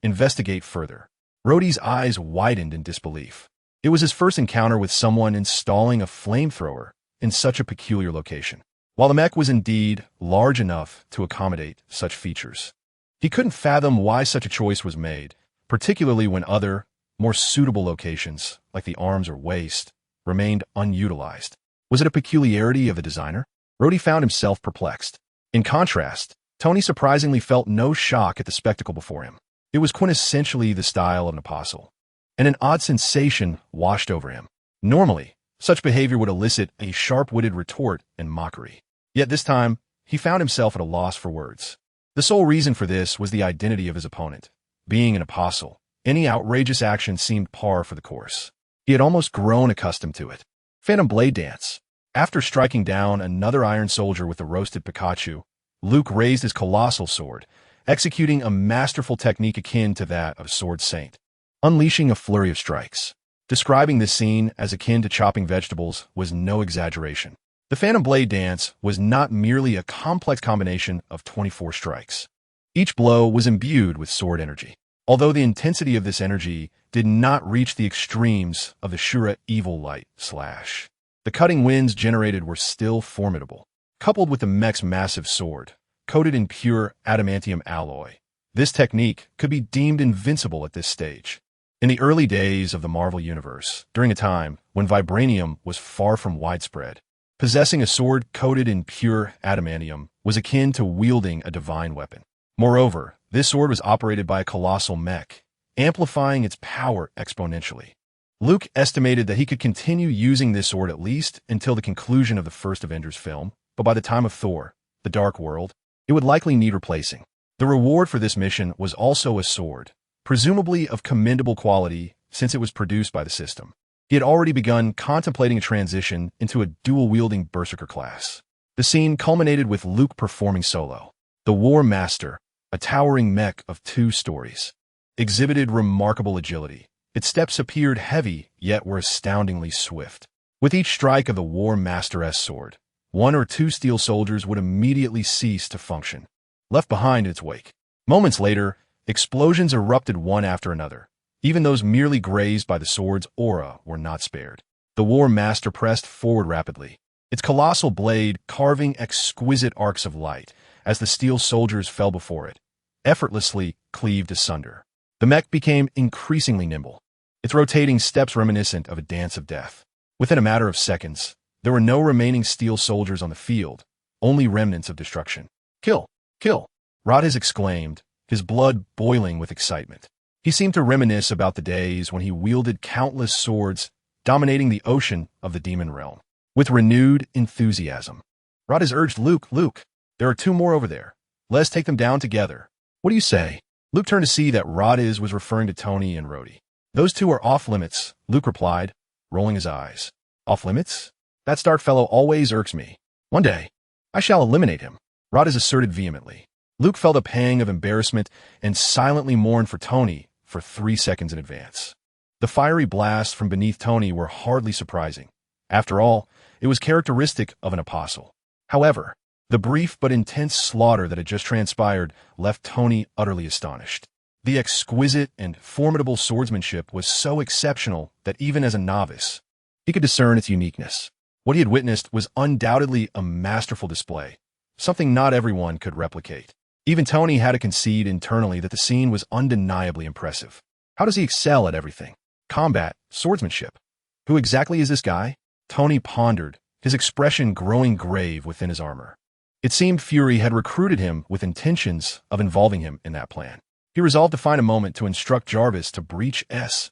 investigate further. Rhodey's eyes widened in disbelief. It was his first encounter with someone installing a flamethrower in such a peculiar location. While the mech was indeed large enough to accommodate such features, he couldn't fathom why such a choice was made, particularly when other, more suitable locations, like the arms or waist, remained unutilized. Was it a peculiarity of the designer? Rhodey found himself perplexed. In contrast, Tony surprisingly felt no shock at the spectacle before him. It was quintessentially the style of an apostle, and an odd sensation washed over him. Normally, such behavior would elicit a sharp-witted retort and mockery. Yet this time, he found himself at a loss for words. The sole reason for this was the identity of his opponent. Being an apostle, any outrageous action seemed par for the course. He had almost grown accustomed to it. Phantom Blade Dance. After striking down another Iron Soldier with the roasted Pikachu, Luke raised his colossal sword, executing a masterful technique akin to that of Sword Saint, unleashing a flurry of strikes. Describing this scene as akin to chopping vegetables was no exaggeration. The Phantom Blade Dance was not merely a complex combination of 24 strikes. Each blow was imbued with sword energy, although the intensity of this energy did not reach the extremes of the Shura Evil Light slash. The cutting winds generated were still formidable. Coupled with the mech's massive sword, coated in pure adamantium alloy, this technique could be deemed invincible at this stage. In the early days of the Marvel Universe, during a time when vibranium was far from widespread, possessing a sword coated in pure adamantium was akin to wielding a divine weapon. Moreover, this sword was operated by a colossal mech, amplifying its power exponentially. Luke estimated that he could continue using this sword at least until the conclusion of the first Avengers film, but by the time of Thor, The Dark World, it would likely need replacing. The reward for this mission was also a sword, presumably of commendable quality since it was produced by the system. He had already begun contemplating a transition into a dual-wielding berserker class. The scene culminated with Luke performing solo. The War Master, a towering mech of 2 stories, exhibited remarkable agility. Its steps appeared heavy, yet were astoundingly swift. With each strike of the War Master's sword, one or two steel soldiers would immediately cease to function, left behind in its wake. Moments later, explosions erupted one after another. Even those merely grazed by the sword's aura were not spared. The War Master pressed forward rapidly, its colossal blade carving exquisite arcs of light as the steel soldiers fell before it, effortlessly cleaved asunder. The mech became increasingly nimble, its rotating steps reminiscent of a dance of death. Within a matter of seconds, there were no remaining steel soldiers on the field, only remnants of destruction. Kill! Kill! Rotos exclaimed, his blood boiling with excitement. He seemed to reminisce about the days when he wielded countless swords, dominating the ocean of the demon realm. With renewed enthusiasm, Rotos urged Luke, there are two more over there. Let's take them down together. What do you say? Luke turned to see that Rotos was referring to Tony and Rhodey. Those two are off limits, Luke replied, rolling his eyes. Off limits? That Stark fellow always irks me. One day, I shall eliminate him, Rotos asserted vehemently. Luke felt a pang of embarrassment and silently mourned for Tony for 3 seconds in advance. The fiery blasts from beneath Tony were hardly surprising. After all, it was characteristic of an apostle. However, the brief but intense slaughter that had just transpired left Tony utterly astonished. The exquisite and formidable swordsmanship was so exceptional that even as a novice, he could discern its uniqueness. What he had witnessed was undoubtedly a masterful display, something not everyone could replicate. Even Tony had to concede internally that the scene was undeniably impressive. How does he excel at everything? Combat, swordsmanship. Who exactly is this guy? Tony pondered, his expression growing grave within his armor. It seemed Fury had recruited him with intentions of involving him in that plan. He resolved to find a moment to instruct Jarvis to breach S.H.I.E.L.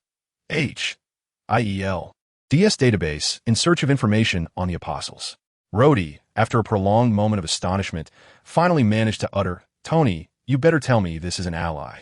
DS database in search of information on the apostles. Rhodey, after a prolonged moment of astonishment, finally managed to utter, Tony, you better tell me this is an ally.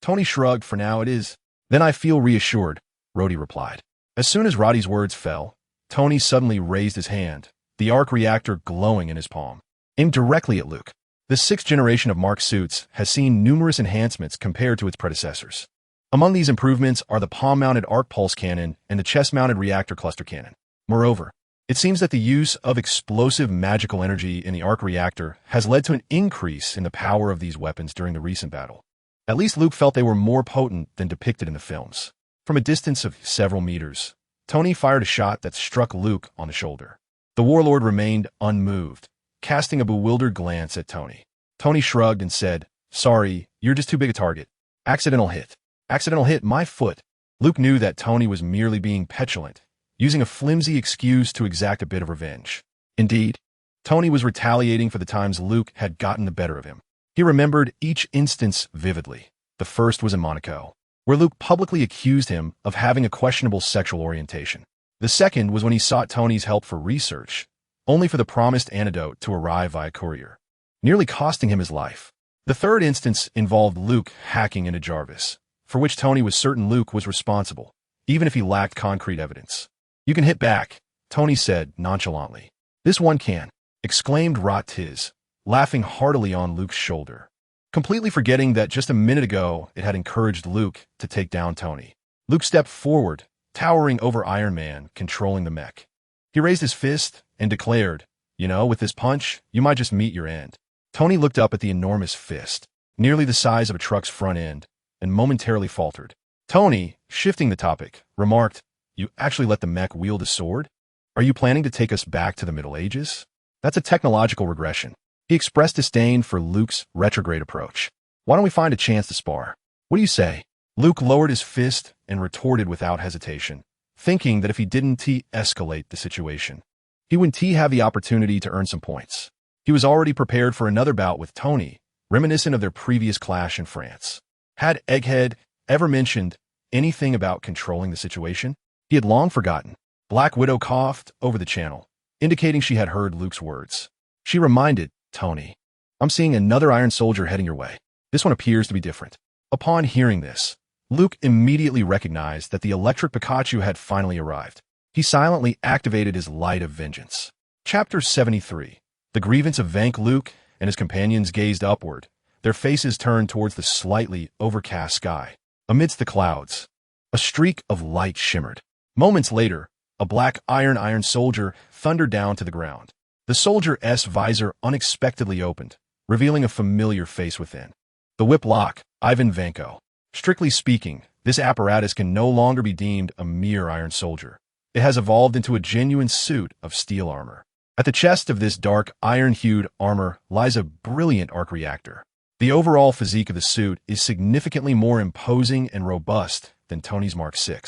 Tony shrugged. For now it is. Then I feel reassured, Rhodey replied. As soon as Roddy's words fell, Tony suddenly raised his hand, the arc reactor glowing in his palm, aimed directly at Luke. The 6th generation of Mark suits has seen numerous enhancements compared to its predecessors. Among these improvements are the palm-mounted arc pulse cannon and the chest-mounted reactor cluster cannon. Moreover, it seems that the use of explosive magical energy in the arc reactor has led to an increase in the power of these weapons during the recent battle. At least Luke felt they were more potent than depicted in the films. From a distance of several meters, Tony fired a shot that struck Luke on the shoulder. The warlord remained unmoved, casting a bewildered glance at Tony. Tony shrugged and said, Sorry, you're just too big a target. Accidental hit. Accidental hit my foot. Luke knew that Tony was merely being petulant, using a flimsy excuse to exact a bit of revenge. Indeed, Tony was retaliating for the times Luke had gotten the better of him. He remembered each instance vividly. The first was in Monaco, where Luke publicly accused him of having a questionable sexual orientation. The second was when he sought Tony's help for research, only for the promised antidote to arrive via courier, nearly costing him his life. The third instance involved Luke hacking into Jarvis, for which Tony was certain Luke was responsible, even if he lacked concrete evidence. You can hit back, Tony said nonchalantly. This one can, exclaimed Rotos, laughing heartily on Luke's shoulder, completely forgetting that just a minute ago it had encouraged Luke to take down Tony. Luke stepped forward, towering over Iron Man, controlling the mech. He raised his fist and declared, with this punch, you might just meet your end. Tony looked up at the enormous fist, nearly the size of a truck's front end, and momentarily faltered. Tony, shifting the topic, remarked, You actually let the mech wield a sword? Are you planning to take us back to the Middle Ages? That's a technological regression. He expressed disdain for Luke's retrograde approach. Why don't we find a chance to spar? What do you say? Luke lowered his fist and retorted without hesitation, thinking that if he didn't escalate the situation, he would have the opportunity to earn some points. He was already prepared for another bout with Tony, reminiscent of their previous clash in France. Had Egghead ever mentioned anything about controlling the situation? He had long forgotten. Black Widow coughed over the channel, indicating she had heard Luke's words. She reminded Tony, I'm seeing another Iron Soldier heading your way. This one appears to be different. Upon hearing this, Luke immediately recognized that the electric Pikachu had finally arrived. He silently activated his Light of Vengeance. Chapter 73. The grievance of Vank. Luke and his companions gazed upward, their faces turned towards the slightly overcast sky. Amidst the clouds, a streak of light shimmered. Moments later, a black Iron Soldier thundered down to the ground. The soldier's visor unexpectedly opened, revealing a familiar face within. The whip lock, Ivan Vanko. Strictly speaking, this apparatus can no longer be deemed a mere iron soldier. It has evolved into a genuine suit of steel armor. At the chest of this dark, iron-hued armor lies a brilliant arc reactor. The overall physique of the suit is significantly more imposing and robust than Tony's Mark VI.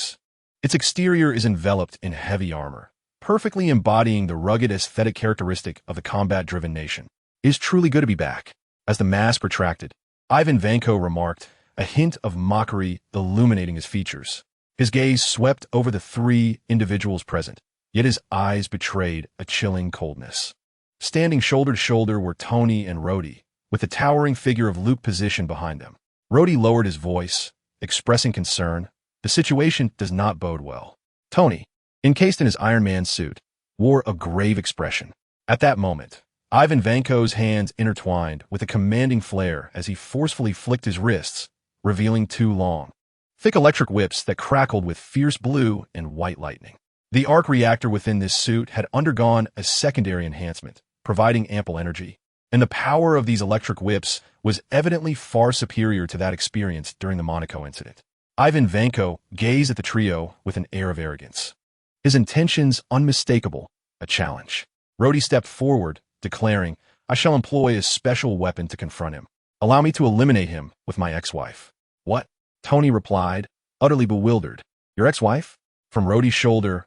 Its exterior is enveloped in heavy armor, perfectly embodying the rugged aesthetic characteristic of the combat-driven nation. It is truly good to be back. As the mask retracted, Ivan Vanko remarked, a hint of mockery illuminating his features. His gaze swept over the three individuals present, yet his eyes betrayed a chilling coldness. Standing shoulder to shoulder were Tony and Rhodey, with the towering figure of Luke positioned behind them. Rhodey lowered his voice, expressing concern. The situation does not bode well. Tony, encased in his Iron Man suit, wore a grave expression. At that moment, Ivan Vanko's hands intertwined with a commanding flare as he forcefully flicked his wrists, revealing two long, thick electric whips that crackled with fierce blue and white lightning. The arc reactor within this suit had undergone a secondary enhancement, providing ample energy, and the power of these electric whips was evidently far superior to that experienced during the Monaco incident. Ivan Vanko gazed at the trio with an air of arrogance. His intentions unmistakable, a challenge. Rhodey stepped forward, declaring, I shall employ a special weapon to confront him. Allow me to eliminate him with my ex-wife. What? Tony replied, utterly bewildered. Your ex-wife? From Rhodey's shoulder,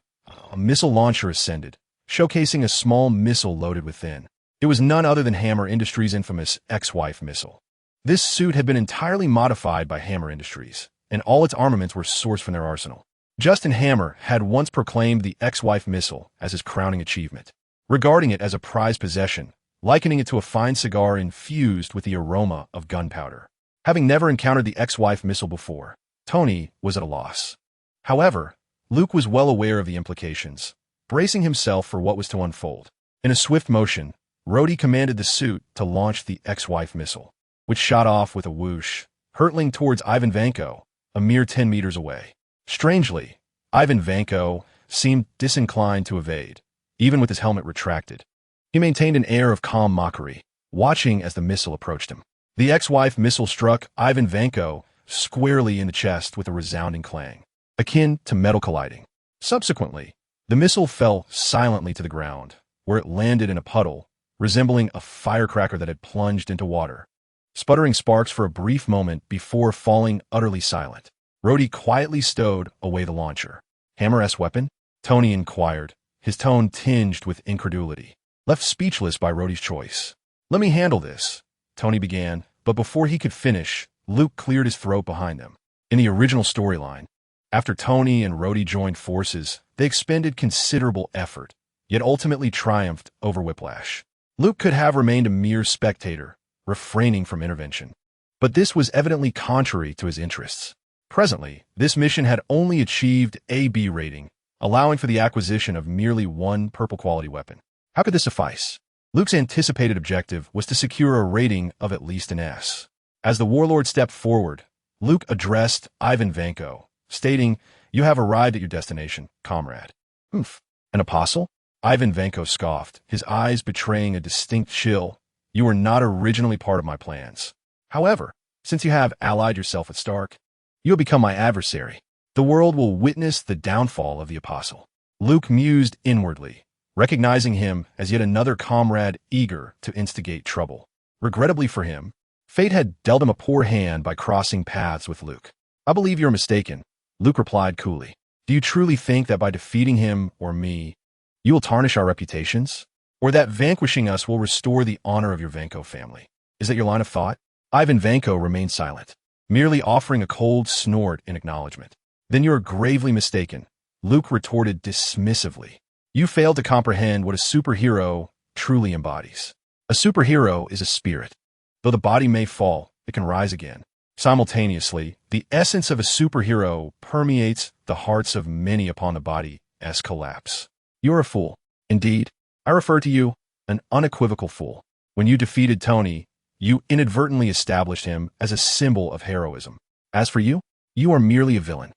a missile launcher ascended, showcasing a small missile loaded within. It was none other than Hammer Industries' infamous ex-wife missile. This suit had been entirely modified by Hammer Industries, and all its armaments were sourced from their arsenal. Justin Hammer had once proclaimed the ex-wife missile as his crowning achievement, regarding it as a prized possession, likening it to a fine cigar infused with the aroma of gunpowder. Having never encountered the ex-wife missile before, Tony was at a loss. However, Luke was well aware of the implications, bracing himself for what was to unfold. In a swift motion, Rhodey commanded the suit to launch the ex-wife missile, which shot off with a whoosh, hurtling towards Ivan Vanko, a mere 10 meters away. Strangely, Ivan Vanko seemed disinclined to evade, even with his helmet retracted. He maintained an air of calm mockery, watching as the missile approached him. The ex-wife missile struck Ivan Vanko squarely in the chest with a resounding clang, akin to metal colliding. Subsequently, the missile fell silently to the ground, where it landed in a puddle, resembling a firecracker that had plunged into water, sputtering sparks for a brief moment before falling utterly silent. Rhodey quietly stowed away the launcher. Hammer-S weapon? Tony inquired, his tone tinged with incredulity, left speechless by Rhodey's choice. Let me handle this, Tony began, but before he could finish, Luke cleared his throat behind them. In the original storyline, after Tony and Rhodey joined forces, they expended considerable effort, yet ultimately triumphed over Whiplash. Luke could have remained a mere spectator, refraining from intervention. But this was evidently contrary to his interests. Presently, this mission had only achieved a B rating, allowing for the acquisition of merely one purple-quality weapon. How could this suffice? Luke's anticipated objective was to secure a rating of at least an S. As the warlord stepped forward, Luke addressed Ivan Vanko, stating, You have arrived at your destination, comrade. Oof. An apostle? Ivan Vanko scoffed, his eyes betraying a distinct chill. You were not originally part of my plans. However, since you have allied yourself with Stark, you have become my adversary. The world will witness the downfall of the apostle. Luke mused inwardly, recognizing him as yet another comrade eager to instigate trouble. Regrettably for him, fate had dealt him a poor hand by crossing paths with Luke. I believe you're mistaken, Luke replied coolly. Do you truly think that by defeating him or me, you will tarnish our reputations? Or that vanquishing us will restore the honor of your Vanko family? Is that your line of thought? Ivan Vanko remained silent, merely offering a cold snort in acknowledgement. Then you are gravely mistaken, Luke retorted dismissively. You failed to comprehend what a superhero truly embodies. A superhero is a spirit. Though the body may fall, it can rise again. Simultaneously, the essence of a superhero permeates the hearts of many upon the body's collapse. You are a fool. Indeed, I refer to you, an unequivocal fool. When you defeated Tony, you inadvertently established him as a symbol of heroism. As for you, you are merely a villain.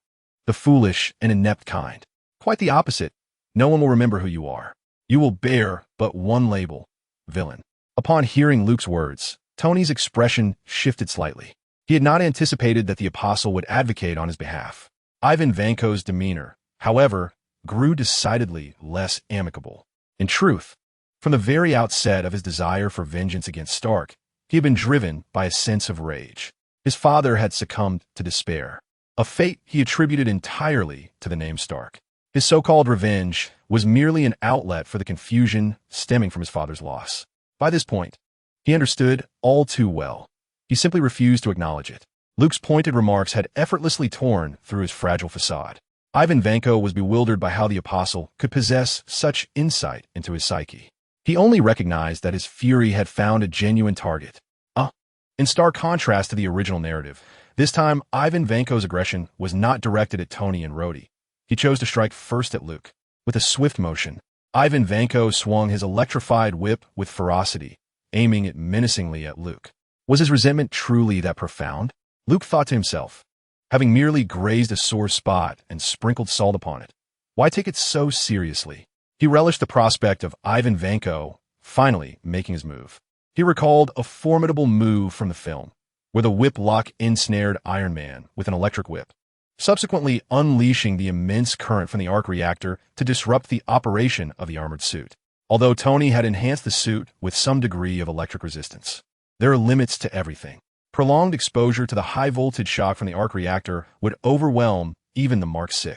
The foolish and inept kind. Quite the opposite. No one will remember who you are. You will bear but one label, villain. Upon hearing Luke's words, Tony's expression shifted slightly. He had not anticipated that the apostle would advocate on his behalf. Ivan Vanko's demeanor, however, grew decidedly less amicable. In truth, from the very outset of his desire for vengeance against Stark, he had been driven by a sense of rage. His father had succumbed to despair, a fate he attributed entirely to the name Stark. His so-called revenge was merely an outlet for the confusion stemming from his father's loss. By this point, he understood all too well. He simply refused to acknowledge it. Luke's pointed remarks had effortlessly torn through his fragile facade. Ivan Vanko was bewildered by how the apostle could possess such insight into his psyche. He only recognized that his fury had found a genuine target. In stark contrast to the original narrative, this time Ivan Vanko's aggression was not directed at Tony and Rhodey. He chose to strike first at Luke. With a swift motion, Ivan Vanko swung his electrified whip with ferocity, aiming it menacingly at Luke. Was his resentment truly that profound? Luke thought to himself, having merely grazed a sore spot and sprinkled salt upon it. Why take it so seriously? He relished the prospect of Ivan Vanko finally making his move. He recalled a formidable move from the film, where the whip lock ensnared Iron Man with an electric whip, subsequently unleashing the immense current from the arc reactor to disrupt the operation of the armored suit. Although Tony had enhanced the suit with some degree of electric resistance, there are limits to everything. Prolonged exposure to the high-voltage shock from the arc reactor would overwhelm even the Mark VI.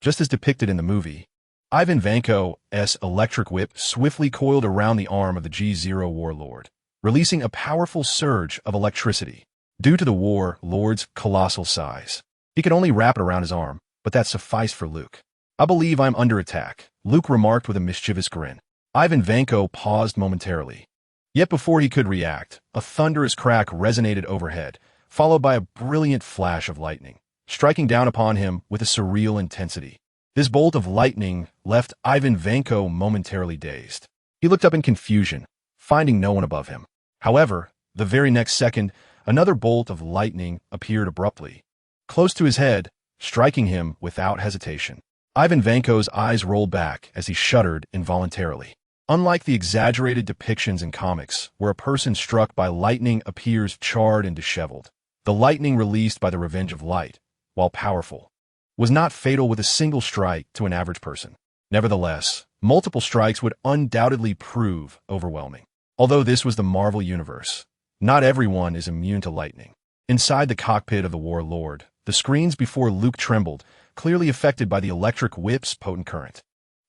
Just as depicted in the movie, Ivan Vanko's electric whip swiftly coiled around the arm of the G0 warlord, releasing a powerful surge of electricity. Due to the warlord's colossal size, he could only wrap it around his arm, but that sufficed for Luke. I believe I'm under attack, Luke remarked with a mischievous grin. Ivan Vanko paused momentarily. Yet before he could react, a thunderous crack resonated overhead, followed by a brilliant flash of lightning, striking down upon him with a surreal intensity. This bolt of lightning left Ivan Vanko momentarily dazed. He looked up in confusion, finding no one above him. However, the very next second, another bolt of lightning appeared abruptly, close to his head, striking him without hesitation. Ivan Vanko's eyes rolled back as he shuddered involuntarily. Unlike the exaggerated depictions in comics, where a person struck by lightning appears charred and disheveled, the lightning released by the Revenge of Light, while powerful, was not fatal with a single strike to an average person. Nevertheless, multiple strikes would undoubtedly prove overwhelming. Although this was the Marvel Universe, not everyone is immune to lightning. Inside the cockpit of the warlord, the screens before Luke trembled, clearly affected by the electric whip's potent current.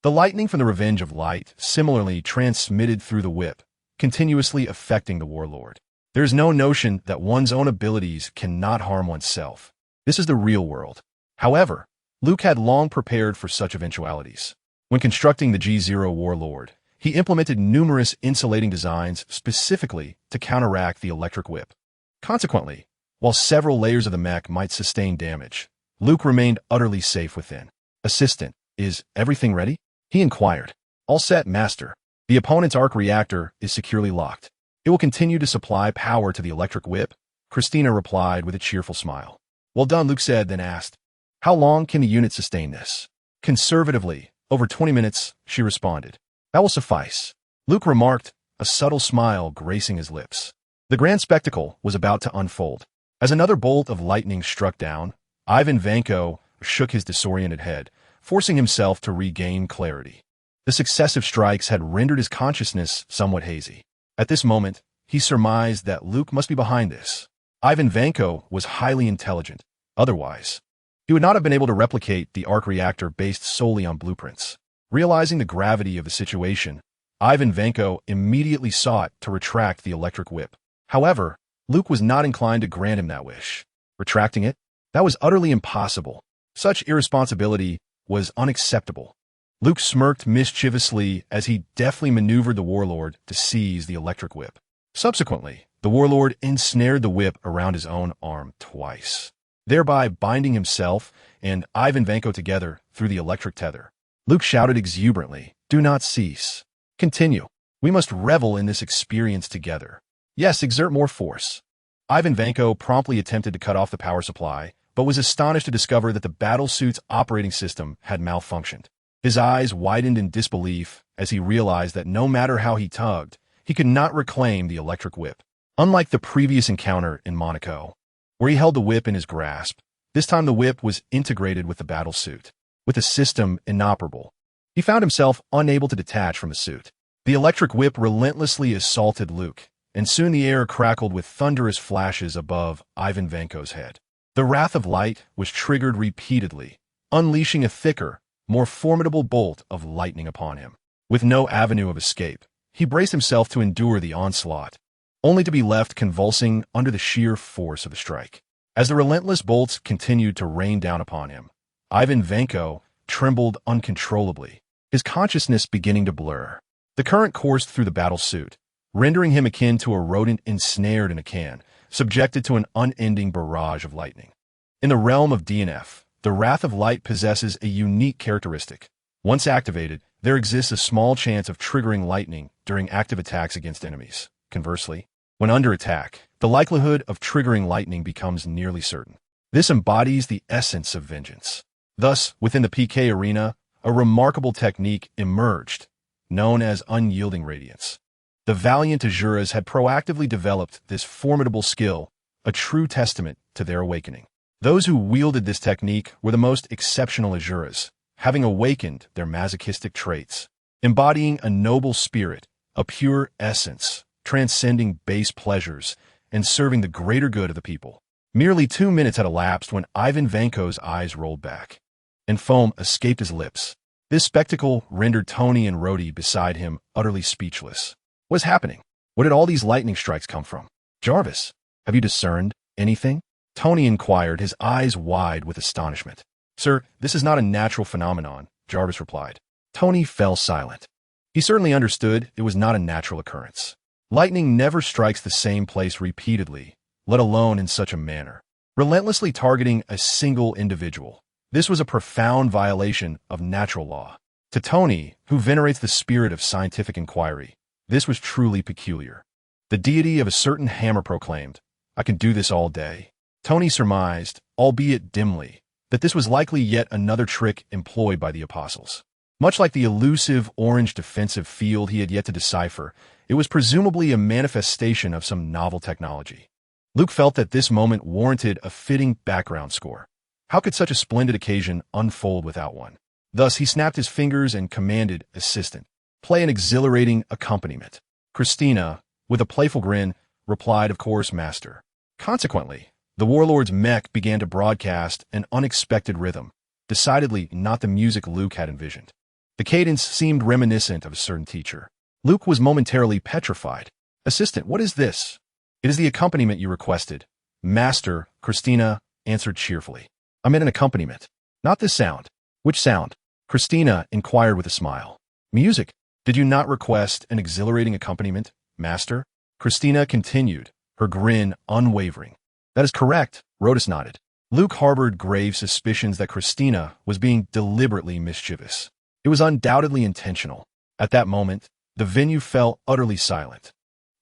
The lightning from the Revenge of Light similarly transmitted through the whip, continuously affecting the warlord. There is no notion that one's own abilities cannot harm oneself. This is the real world. However, Luke had long prepared for such eventualities. When constructing the G0 warlord, he implemented numerous insulating designs specifically to counteract the electric whip. Consequently, while several layers of the mech might sustain damage, Luke remained utterly safe within. Assistant, is everything ready? He inquired. All set, Master. The opponent's arc reactor is securely locked. It will continue to supply power to the electric whip, Christina replied with a cheerful smile. Well done, Luke said, then asked, how long can the unit sustain this? Conservatively, over 20 minutes, she responded. That will suffice. Luke remarked, a subtle smile gracing his lips. The grand spectacle was about to unfold. As another bolt of lightning struck down, Ivan Vanko shook his disoriented head, forcing himself to regain clarity. The successive strikes had rendered his consciousness somewhat hazy. At this moment, he surmised that Luke must be behind this. Ivan Vanko was highly intelligent. Otherwise, he would not have been able to replicate the arc reactor based solely on blueprints. Realizing the gravity of the situation, Ivan Vanko immediately sought to retract the electric whip. However, Luke was not inclined to grant him that wish. Retracting it? That was utterly impossible. Such irresponsibility was unacceptable. Luke smirked mischievously as he deftly maneuvered the warlord to seize the electric whip. Subsequently, the warlord ensnared the whip around his own arm twice, thereby binding himself and Ivan Vanko together through the electric tether. Luke shouted exuberantly, do not cease. Continue. We must revel in this experience together. Yes, exert more force. Ivan Vanko promptly attempted to cut off the power supply, but was astonished to discover that the battlesuit's operating system had malfunctioned. His eyes widened in disbelief as he realized that no matter how he tugged, he could not reclaim the electric whip. Unlike the previous encounter in Monaco, where he held the whip in his grasp, this time the whip was integrated with the battle suit. With the system inoperable, he found himself unable to detach from the suit. The electric whip relentlessly assaulted Luke, and soon the air crackled with thunderous flashes above Ivan Vanko's head. The Wrath of Light was triggered repeatedly, unleashing a thicker, more formidable bolt of lightning upon him. With no avenue of escape, he braced himself to endure the onslaught, only to be left convulsing under the sheer force of the strike. As the relentless bolts continued to rain down upon him, Ivan Vanko trembled uncontrollably, his consciousness beginning to blur. The current coursed through the battle suit, rendering him akin to a rodent ensnared in a can, subjected to an unending barrage of lightning. In the realm of DNF, the Wrath of Light possesses a unique characteristic. Once activated, there exists a small chance of triggering lightning during active attacks against enemies. Conversely, when under attack, the likelihood of triggering lightning becomes nearly certain. This embodies the essence of vengeance. Thus, within the PK arena, a remarkable technique emerged, known as unyielding radiance. The valiant Azuras had proactively developed this formidable skill, a true testament to their awakening. Those who wielded this technique were the most exceptional Azuras, having awakened their masochistic traits, embodying a noble spirit, a pure essence, transcending base pleasures, and serving the greater good of the people. Merely 2 minutes had elapsed when Ivan Vanko's eyes rolled back, and foam escaped his lips. This spectacle rendered Tony and Rhodey beside him utterly speechless. What is happening? Where did all these lightning strikes come from? Jarvis, have you discerned anything? Tony inquired, his eyes wide with astonishment. Sir, this is not a natural phenomenon, Jarvis replied. Tony fell silent. He certainly understood it was not a natural occurrence. Lightning never strikes the same place repeatedly, let alone in such a manner, relentlessly targeting a single individual. This was a profound violation of natural law. To Tony, who venerates the spirit of scientific inquiry, this was truly peculiar. The deity of a certain hammer proclaimed, "I can do this all day." Tony surmised, albeit dimly, that this was likely yet another trick employed by the apostles. Much like the elusive orange defensive field he had yet to decipher, it was presumably a manifestation of some novel technology. Luke felt that this moment warranted a fitting background score. How could such a splendid occasion unfold without one? Thus, he snapped his fingers and commanded, "Assistant, play an exhilarating accompaniment." Christina, with a playful grin, replied, "Of course, master." Consequently, the warlord's mech began to broadcast an unexpected rhythm, decidedly not the music Luke had envisioned. The cadence seemed reminiscent of a certain teacher. Luke was momentarily petrified. "Assistant, what is this?" "It is the accompaniment you requested." "Master," Christina answered cheerfully. "I meant an accompaniment, not this sound." "Which sound?" Christina inquired with a smile. "Music. Did you not request an exhilarating accompaniment, master?" Christina continued, her grin unwavering. "That is correct," Rotos nodded. Luke harbored grave suspicions that Christina was being deliberately mischievous. It was undoubtedly intentional. At that moment, the venue fell utterly silent.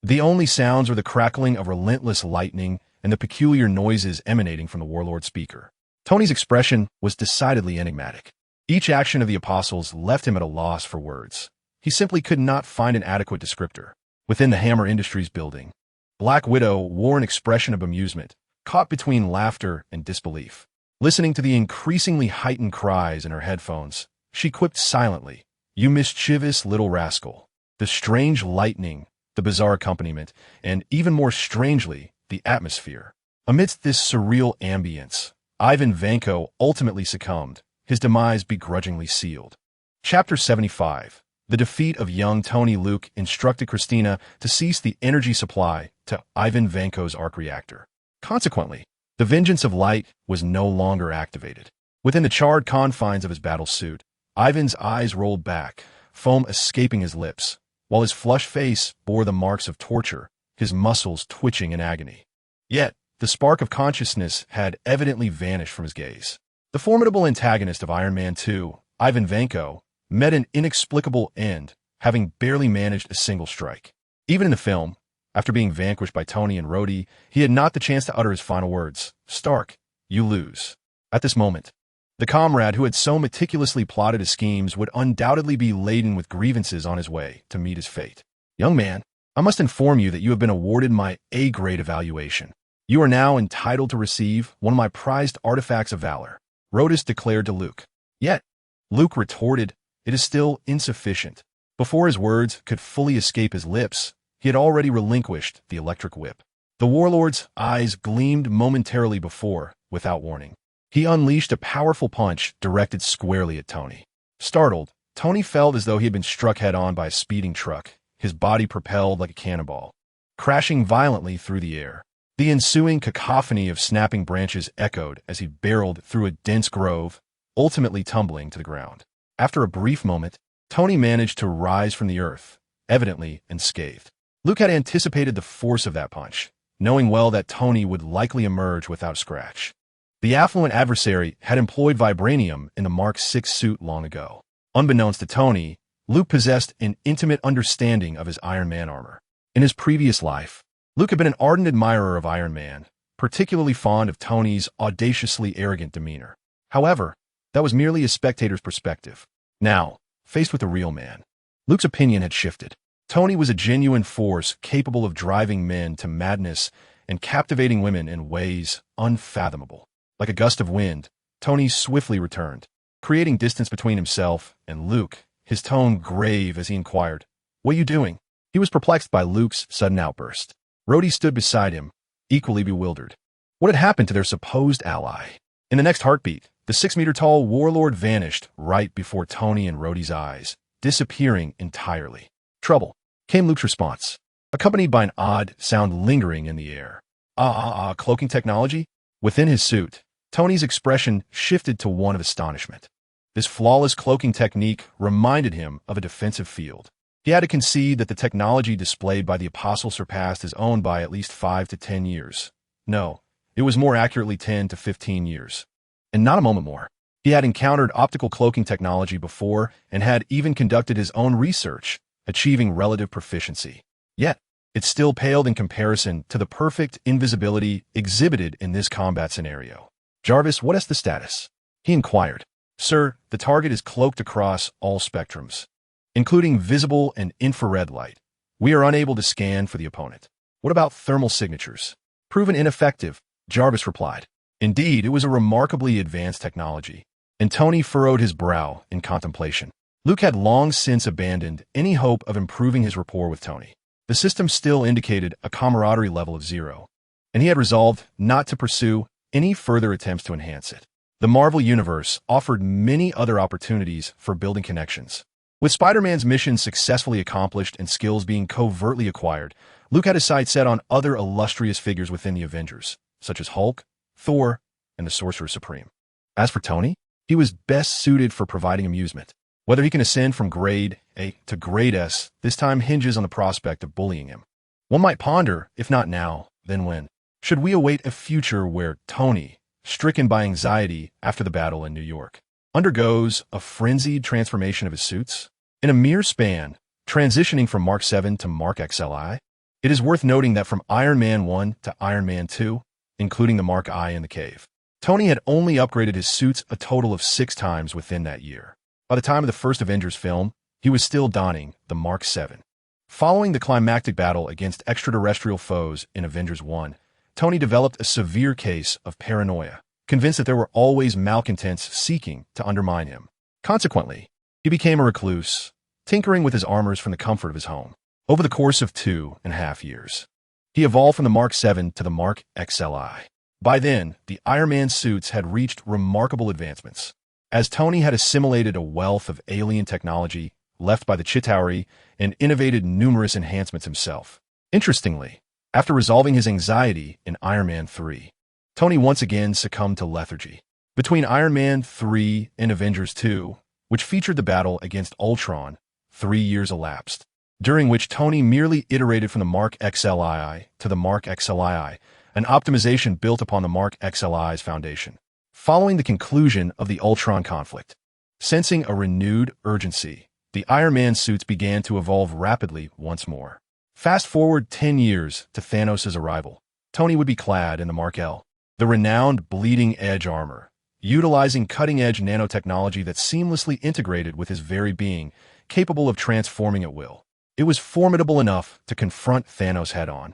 The only sounds were the crackling of relentless lightning and the peculiar noises emanating from the warlord speaker. Tony's expression was decidedly enigmatic. Each action of the apostles left him at a loss for words. He simply could not find an adequate descriptor. Within the Hammer Industries building, Black Widow wore an expression of amusement, caught between laughter and disbelief. Listening to the increasingly heightened cries in her headphones, she quipped silently, "You mischievous little rascal." The strange lightning, the bizarre accompaniment, and even more strangely, the atmosphere. Amidst this surreal ambience, Ivan Vanko ultimately succumbed, his demise begrudgingly sealed. Chapter 75. The defeat of young Tony. Luke instructed Christina to cease the energy supply to Ivan Vanko's arc reactor. Consequently, the Vengeance of Light was no longer activated. Within the charred confines of his battle suit, Ivan's eyes rolled back, foam escaping his lips, while his flushed face bore the marks of torture, his muscles twitching in agony. Yet, the spark of consciousness had evidently vanished from his gaze. The formidable antagonist of Iron Man 2, Ivan Vanko, met an inexplicable end, having barely managed a single strike. Even in the film, after being vanquished by Tony and Rhodey, he had not the chance to utter his final words. "Stark, you lose." At this moment, The comrade who had so meticulously plotted his schemes would undoubtedly be laden with grievances on his way to meet his fate. Young man, I must inform you that you have been awarded my A-grade evaluation. You are now entitled to receive one of my prized artifacts of valor, Rotos declared to Luke. Yet, Luke retorted, it is still insufficient. Before his words could fully escape his lips, he had already relinquished the electric whip. The warlord's eyes gleamed momentarily before, without warning. He unleashed a powerful punch directed squarely at Tony. Startled, Tony felt as though he had been struck head-on by a speeding truck, his body propelled like a cannonball, crashing violently through the air. The ensuing cacophony of snapping branches echoed as he barreled through a dense grove, ultimately tumbling to the ground. After a brief moment, Tony managed to rise from the earth, evidently unscathed. Luke had anticipated the force of that punch, knowing well that Tony would likely emerge without a scratch. The affluent adversary had employed vibranium in the Mark VI suit long ago. Unbeknownst to Tony, Luke possessed an intimate understanding of his Iron Man armor. In his previous life, Luke had been an ardent admirer of Iron Man, particularly fond of Tony's audaciously arrogant demeanor. However, that was merely a spectator's perspective. Now, faced with the real man, Luke's opinion had shifted. Tony was a genuine force capable of driving men to madness and captivating women in ways unfathomable. Like a gust of wind, Tony swiftly returned, creating distance between himself and Luke, his tone grave as he inquired, "What are you doing?" He was perplexed by Luke's sudden outburst. Rhodey stood beside him, equally bewildered. What had happened to their supposed ally? In the next heartbeat, the 6-meter-tall warlord vanished right before Tony and Rhodey's eyes, disappearing entirely. Trouble, came Luke's response, accompanied by an odd sound lingering in the air. Cloaking technology? Within his suit, Tony's expression shifted to one of astonishment. This flawless cloaking technique reminded him of a defensive field. He had to concede that the technology displayed by the Apostle surpassed his own by at least 5 to 10 years. No, it was more accurately 10 to 15 years. And not a moment more. He had encountered optical cloaking technology before and had even conducted his own research, achieving relative proficiency. Yet, it still paled in comparison to the perfect invisibility exhibited in this combat scenario. Jarvis, what is the status? He inquired. Sir, the target is cloaked across all spectrums, including visible and infrared light. We are unable to scan for the opponent. What about thermal signatures? Proven ineffective, Jarvis replied. Indeed, it was a remarkably advanced technology, and Tony furrowed his brow in contemplation. Luke had long since abandoned any hope of improving his rapport with Tony. The system still indicated a camaraderie level of 0, and he had resolved not to pursue any further attempts to enhance it. The Marvel Universe offered many other opportunities for building connections. With Spider-Man's mission successfully accomplished and skills being covertly acquired, Luke had his sights set on other illustrious figures within the Avengers, such as Hulk, Thor, and the Sorcerer Supreme. As for Tony, he was best suited for providing amusement. Whether he can ascend from grade A to grade S, this time hinges on the prospect of bullying him. One might ponder, if not now, then when? Should we await a future where Tony, stricken by anxiety after the battle in New York, undergoes a frenzied transformation of his suits? In a mere span, transitioning from Mark 7 to Mark XLI, it is worth noting that from Iron Man 1 to Iron Man 2, including the Mark I in the cave, Tony had only upgraded his suits a total of 6 times within that year. By the time of the first Avengers film, he was still donning the Mark 7. Following the climactic battle against extraterrestrial foes in Avengers 1, Tony developed a severe case of paranoia, convinced that there were always malcontents seeking to undermine him. Consequently, he became a recluse, tinkering with his armors from the comfort of his home. Over the course of 2.5 years, he evolved from the Mark 7 to the Mark XLI. By then, the Iron Man suits had reached remarkable advancements, as Tony had assimilated a wealth of alien technology left by the Chitauri and innovated numerous enhancements himself. Interestingly, after resolving his anxiety in Iron Man 3, Tony once again succumbed to lethargy. Between Iron Man 3 and Avengers 2, which featured the battle against Ultron, 3 years elapsed, during which Tony merely iterated from the Mark XLI to the Mark XLI, an optimization built upon the Mark XLI's foundation. Following the conclusion of the Ultron conflict, sensing a renewed urgency, the Iron Man suits began to evolve rapidly once more. Fast forward 10 years to Thanos' arrival. Tony would be clad in the Mark L, the renowned bleeding edge armor, utilizing cutting-edge nanotechnology that seamlessly integrated with his very being, capable of transforming at will. It was formidable enough to confront Thanos head-on,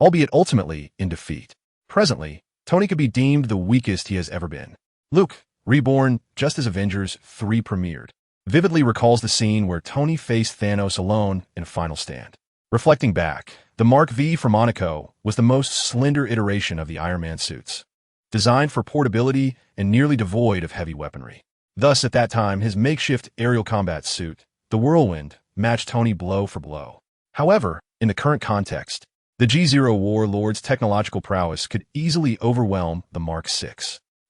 albeit ultimately in defeat. Presently, Tony could be deemed the weakest he has ever been. Luke, Reborn, just as Avengers 3 premiered, vividly recalls the scene where Tony faced Thanos alone in a final stand. Reflecting back, the Mark V from Monaco was the most slender iteration of the Iron Man suits, designed for portability and nearly devoid of heavy weaponry. Thus, at that time, his makeshift aerial combat suit, the Whirlwind, matched Tony blow for blow. However, in the current context, the G0 Warlord's technological prowess could easily overwhelm the Mark VI.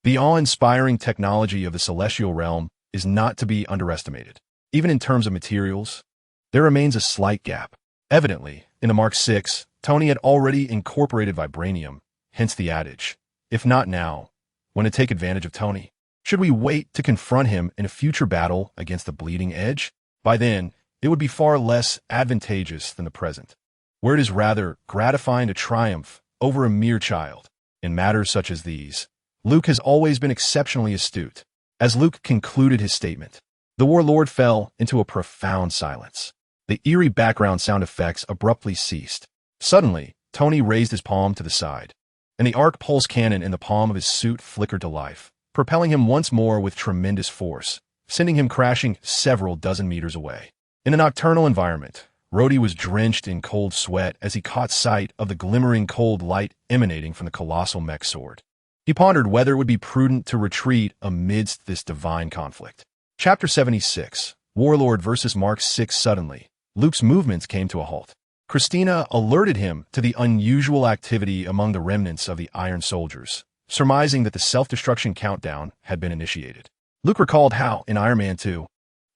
The awe-inspiring technology of the Celestial Realm is not to be underestimated. Even in terms of materials, there remains a slight gap. Evidently, in the Mark VI, Tony had already incorporated vibranium, hence the adage, if not now, when to take advantage of Tony. Should we wait to confront him in a future battle against the Bleeding Edge? By then, it would be far less advantageous than the present, where it is rather gratifying to triumph over a mere child. In matters such as these, Luke has always been exceptionally astute. As Luke concluded his statement, the Warlord fell into a profound silence. The eerie background sound effects abruptly ceased. Suddenly, Tony raised his palm to the side, and the arc pulse cannon in the palm of his suit flickered to life, propelling him once more with tremendous force, sending him crashing several dozen meters away. In a nocturnal environment, Rhodey was drenched in cold sweat as he caught sight of the glimmering cold light emanating from the colossal mech sword. He pondered whether it would be prudent to retreat amidst this divine conflict. Chapter 76, Warlord vs. Mark VI. Suddenly, Luke's movements came to a halt. Christina alerted him to the unusual activity among the remnants of the Iron Soldiers, surmising that the self-destruction countdown had been initiated. Luke recalled how, in Iron Man 2,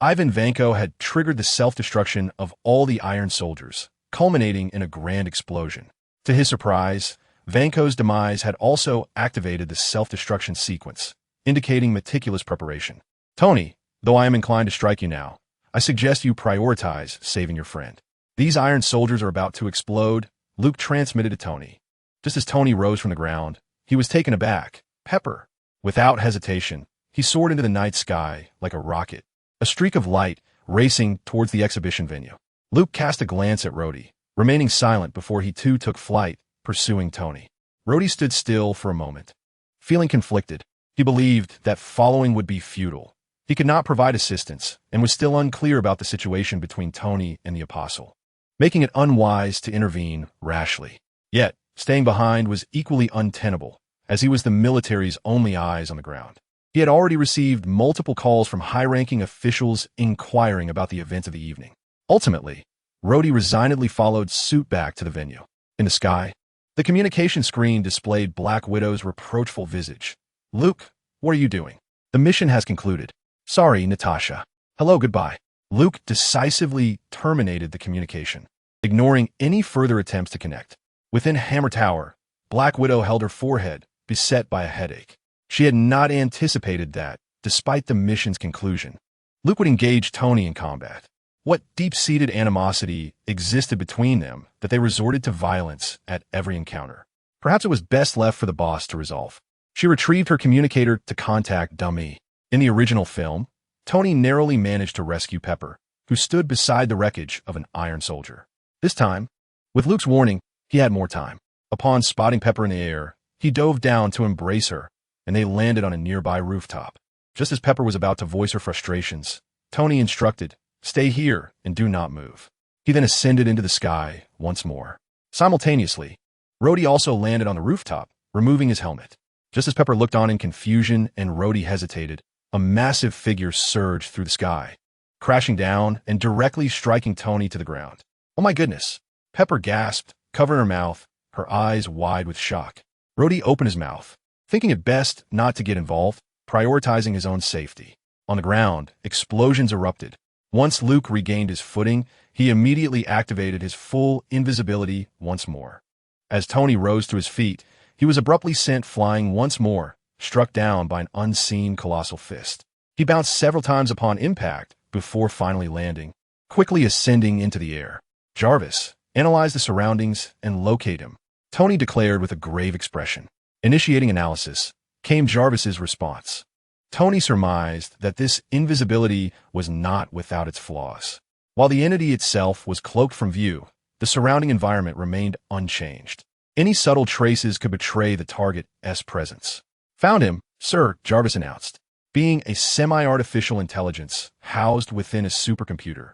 Ivan Vanko had triggered the self-destruction of all the Iron Soldiers, culminating in a grand explosion. To his surprise, Vanko's demise had also activated the self-destruction sequence, indicating meticulous preparation. Tony, though I am inclined to strike you now, I suggest you prioritize saving your friend. These Iron Soldiers are about to explode, Luke transmitted to Tony. Just as Tony rose from the ground, he was taken aback. Pepper. Without hesitation, he soared into the night sky like a rocket, a streak of light racing towards the exhibition venue. Luke cast a glance at Rhodey, remaining silent before he too took flight, pursuing Tony. Rhodey stood still for a moment, feeling conflicted. He believed that following would be futile. He could not provide assistance and was still unclear about the situation between Tony and the Apostle, making it unwise to intervene rashly. Yet, staying behind was equally untenable, as he was the military's only eyes on the ground. He had already received multiple calls from high-ranking officials inquiring about the events of the evening. Ultimately, Rhodey resignedly followed suit back to the venue. In the sky, the communication screen displayed Black Widow's reproachful visage. Luke, what are you doing? The mission has concluded. Sorry, Natasha. Hello, goodbye. Luke decisively terminated the communication, ignoring any further attempts to connect. Within Hammer Tower, Black Widow held her forehead, beset by a headache. She had not anticipated that, despite the mission's conclusion, Luke would engage Tony in combat. What deep-seated animosity existed between them that they resorted to violence at every encounter? Perhaps it was best left for the boss to resolve. She retrieved her communicator to contact Dummy. In the original film, Tony narrowly managed to rescue Pepper, who stood beside the wreckage of an Iron Soldier. This time, with Luke's warning, he had more time. Upon spotting Pepper in the air, he dove down to embrace her, and they landed on a nearby rooftop. Just as Pepper was about to voice her frustrations, Tony instructed, "Stay here and do not move." He then ascended into the sky once more. Simultaneously, Rhodey also landed on the rooftop, removing his helmet. Just as Pepper looked on in confusion and Rhodey hesitated, a massive figure surged through the sky, crashing down and directly striking Tony to the ground. "Oh my goodness!" Pepper gasped, covering her mouth, her eyes wide with shock. Rhodey opened his mouth, thinking it best not to get involved, prioritizing his own safety. On the ground, explosions erupted. Once Luke regained his footing, he immediately activated his full invisibility once more. As Tony rose to his feet, he was abruptly sent flying once more, struck down by an unseen colossal fist. He bounced several times upon impact before finally landing, quickly ascending into the air. "Jarvis, analyze the surroundings and locate him," Tony declared with a grave expression. Initiating analysis, came Jarvis's response. Tony surmised that this invisibility was not without its flaws. While the entity itself was cloaked from view, the surrounding environment remained unchanged. Any subtle traces could betray the target's presence. "Found him, sir," Jarvis announced, being a semi-artificial intelligence housed within a supercomputer.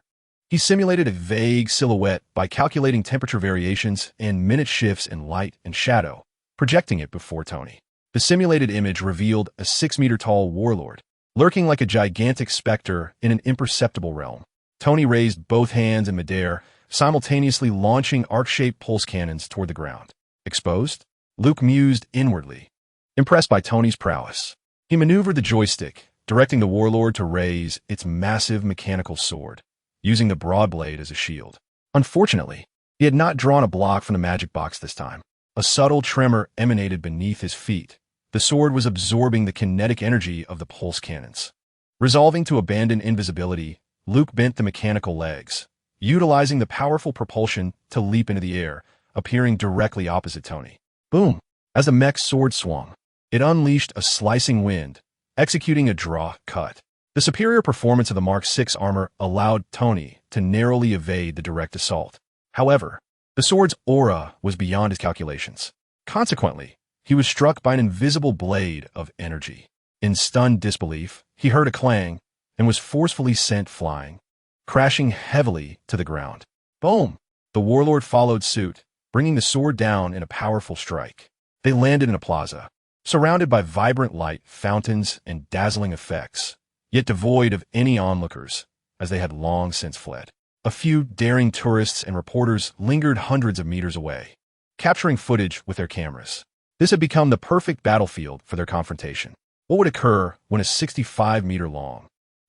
He simulated a vague silhouette by calculating temperature variations and minute shifts in light and shadow, projecting it before Tony. The simulated image revealed a 6-meter-tall warlord, lurking like a gigantic specter in an imperceptible realm. Tony raised both hands in midair, simultaneously launching arc-shaped pulse cannons toward the ground. Exposed? Luke mused inwardly, impressed by Tony's prowess. He maneuvered the joystick, directing the warlord to raise its massive mechanical sword, using the broad blade as a shield. Unfortunately, he had not drawn a block from the magic box this time. A subtle tremor emanated beneath his feet. The sword was absorbing the kinetic energy of the pulse cannons. Resolving to abandon invisibility, Luke bent the mechanical legs, utilizing the powerful propulsion to leap into the air, appearing directly opposite Tony. Boom! As the mech's sword swung, it unleashed a slicing wind, executing a draw cut. The superior performance of the Mark VI armor allowed Tony to narrowly evade the direct assault. However, the sword's aura was beyond his calculations. Consequently, he was struck by an invisible blade of energy. In stunned disbelief, he heard a clang and was forcefully sent flying, crashing heavily to the ground. Boom! The warlord followed suit, bringing the sword down in a powerful strike. They landed in a plaza, surrounded by vibrant light, fountains, and dazzling effects, yet devoid of any onlookers, as they had long since fled. A few daring tourists and reporters lingered hundreds of meters away, capturing footage with their cameras. This had become the perfect battlefield for their confrontation. What would occur when a 65-meter-long,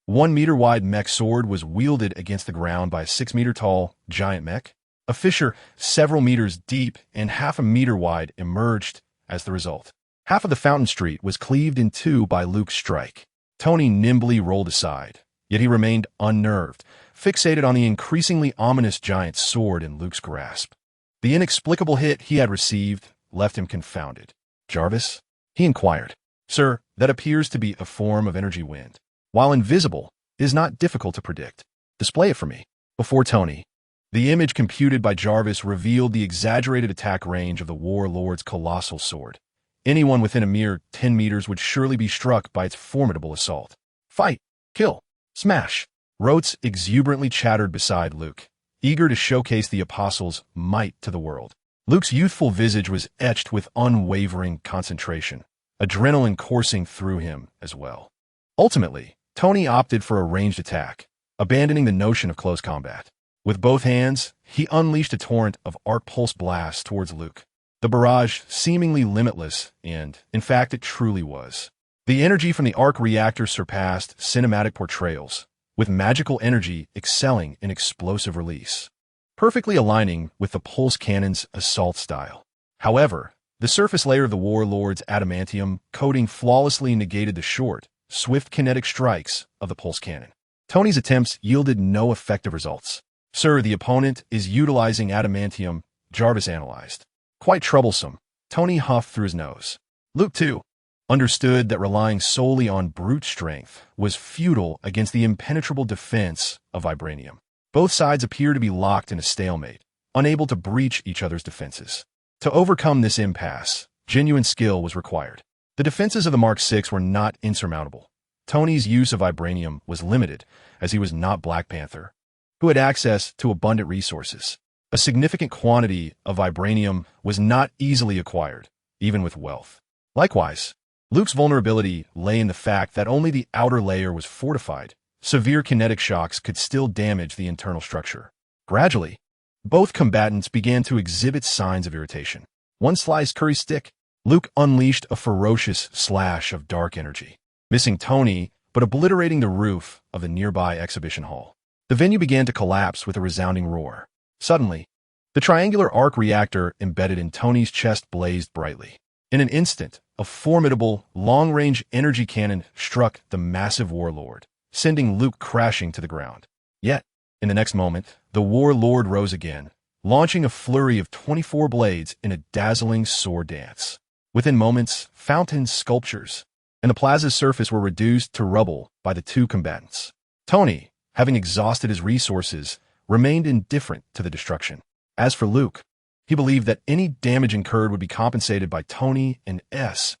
1-meter-wide mech sword was wielded against the ground by a 6-meter-tall giant mech? A fissure several meters deep and half a meter wide emerged as the result. Half of the fountain street was cleaved in two by Luke's strike. Tony nimbly rolled aside, yet he remained unnerved, fixated on the increasingly ominous giant sword in Luke's grasp. The inexplicable hit he had received left him confounded. "Jarvis?" he inquired. "Sir, that appears to be a form of energy wind. While invisible, it is not difficult to predict. Display it for me." Before Tony, the image computed by Jarvis revealed the exaggerated attack range of the warlord's colossal sword. Anyone within a mere 10 meters would surely be struck by its formidable assault. "Fight! Kill! Smash!" Rotos exuberantly chattered beside Luke, eager to showcase the apostle's might to the world. Luke's youthful visage was etched with unwavering concentration, adrenaline coursing through him as well. Ultimately, Tony opted for a ranged attack, abandoning the notion of close combat. With both hands, he unleashed a torrent of arc pulse blasts towards Luke. The barrage seemingly limitless, and, in fact, it truly was. The energy from the arc reactor surpassed cinematic portrayals, with magical energy excelling in explosive release, perfectly aligning with the pulse cannon's assault style. However, the surface layer of the warlord's adamantium coating flawlessly negated the short, swift kinetic strikes of the pulse cannon. Tony's attempts yielded no effective results. "Sir, the opponent is utilizing adamantium," Jarvis analyzed. "Quite troublesome." Tony huffed through his nose. Luke, too, understood that relying solely on brute strength was futile against the impenetrable defense of vibranium. Both sides appeared to be locked in a stalemate, unable to breach each other's defenses. To overcome this impasse, genuine skill was required. The defenses of the Mark VI were not insurmountable. Tony's use of vibranium was limited, as he was not Black Panther, who had access to abundant resources. A significant quantity of vibranium was not easily acquired, even with wealth. Likewise, Luke's vulnerability lay in the fact that only the outer layer was fortified. Severe kinetic shocks could still damage the internal structure. Gradually, both combatants began to exhibit signs of irritation. One sliced curry stick, Luke unleashed a ferocious slash of dark energy, missing Tony but obliterating the roof of the nearby exhibition hall. The venue began to collapse with a resounding roar. Suddenly, the triangular arc reactor embedded in Tony's chest blazed brightly. In an instant, a formidable, long-range energy cannon struck the massive warlord, sending Luke crashing to the ground. Yet, in the next moment, the warlord rose again, launching a flurry of 24 blades in a dazzling sword dance. Within moments, fountains, sculptures, and the plaza's surface were reduced to rubble by the two combatants. Tony, having exhausted his resources, remained indifferent to the destruction. As for Luke, he believed that any damage incurred would be compensated by Tony and S.H.L.D.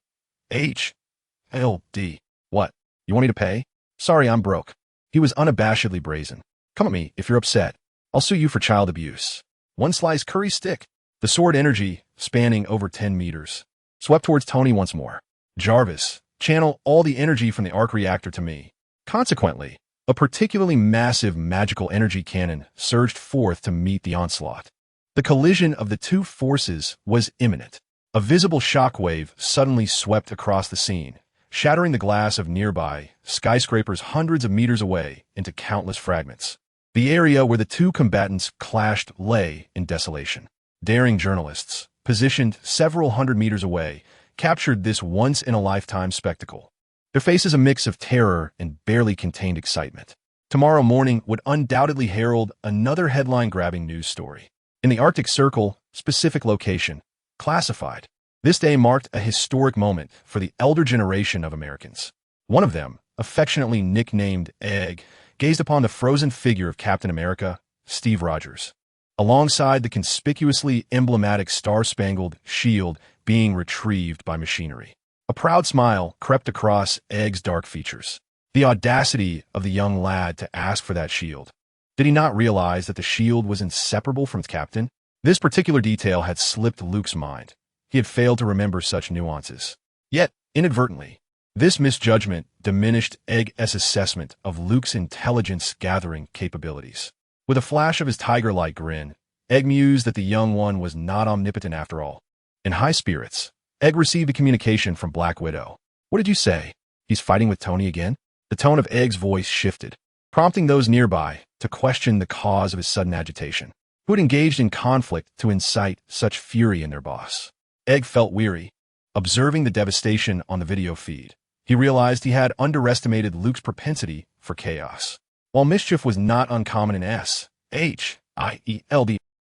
What? You want me to pay? Sorry, I'm broke. He was unabashedly brazen. Come at me if you're upset. I'll sue you for child abuse. One slice curry stick. The sword energy, spanning over 10 meters, swept towards Tony once more. Jarvis, channel all the energy from the arc reactor to me. Consequently, a particularly massive magical energy cannon surged forth to meet the onslaught. The collision of the two forces was imminent. A visible shockwave suddenly swept across the scene, shattering the glass of nearby skyscrapers hundreds of meters away into countless fragments. The area where the two combatants clashed lay in desolation. Daring journalists, positioned several hundred meters away, captured this once-in-a-lifetime spectacle. Their faces a mix of terror and barely contained excitement. Tomorrow morning would undoubtedly herald another headline-grabbing news story. In the Arctic Circle, specific location, classified. This day marked a historic moment for the elder generation of Americans. One of them, affectionately nicknamed Egg, gazed upon the frozen figure of Captain America, Steve Rogers, alongside the conspicuously emblematic star-spangled shield being retrieved by machinery. A proud smile crept across Egg's dark features. The audacity of the young lad to ask for that shield. Did he not realize that the shield was inseparable from its captain? This particular detail had slipped Luke's mind. He had failed to remember such nuances. Yet, inadvertently, this misjudgment diminished Egg's assessment of Luke's intelligence-gathering capabilities. With a flash of his tiger-like grin, Egg mused that the young one was not omnipotent after all. In high spirits, Egg received a communication from Black Widow. What did you say? He's fighting with Tony again? The tone of Egg's voice shifted, prompting those nearby to question the cause of his sudden agitation. Who had engaged in conflict to incite such fury in their boss? Egg felt weary, observing the devastation on the video feed. He realized he had underestimated Luke's propensity for chaos. While mischief was not uncommon in S.H.I.E.L.D.,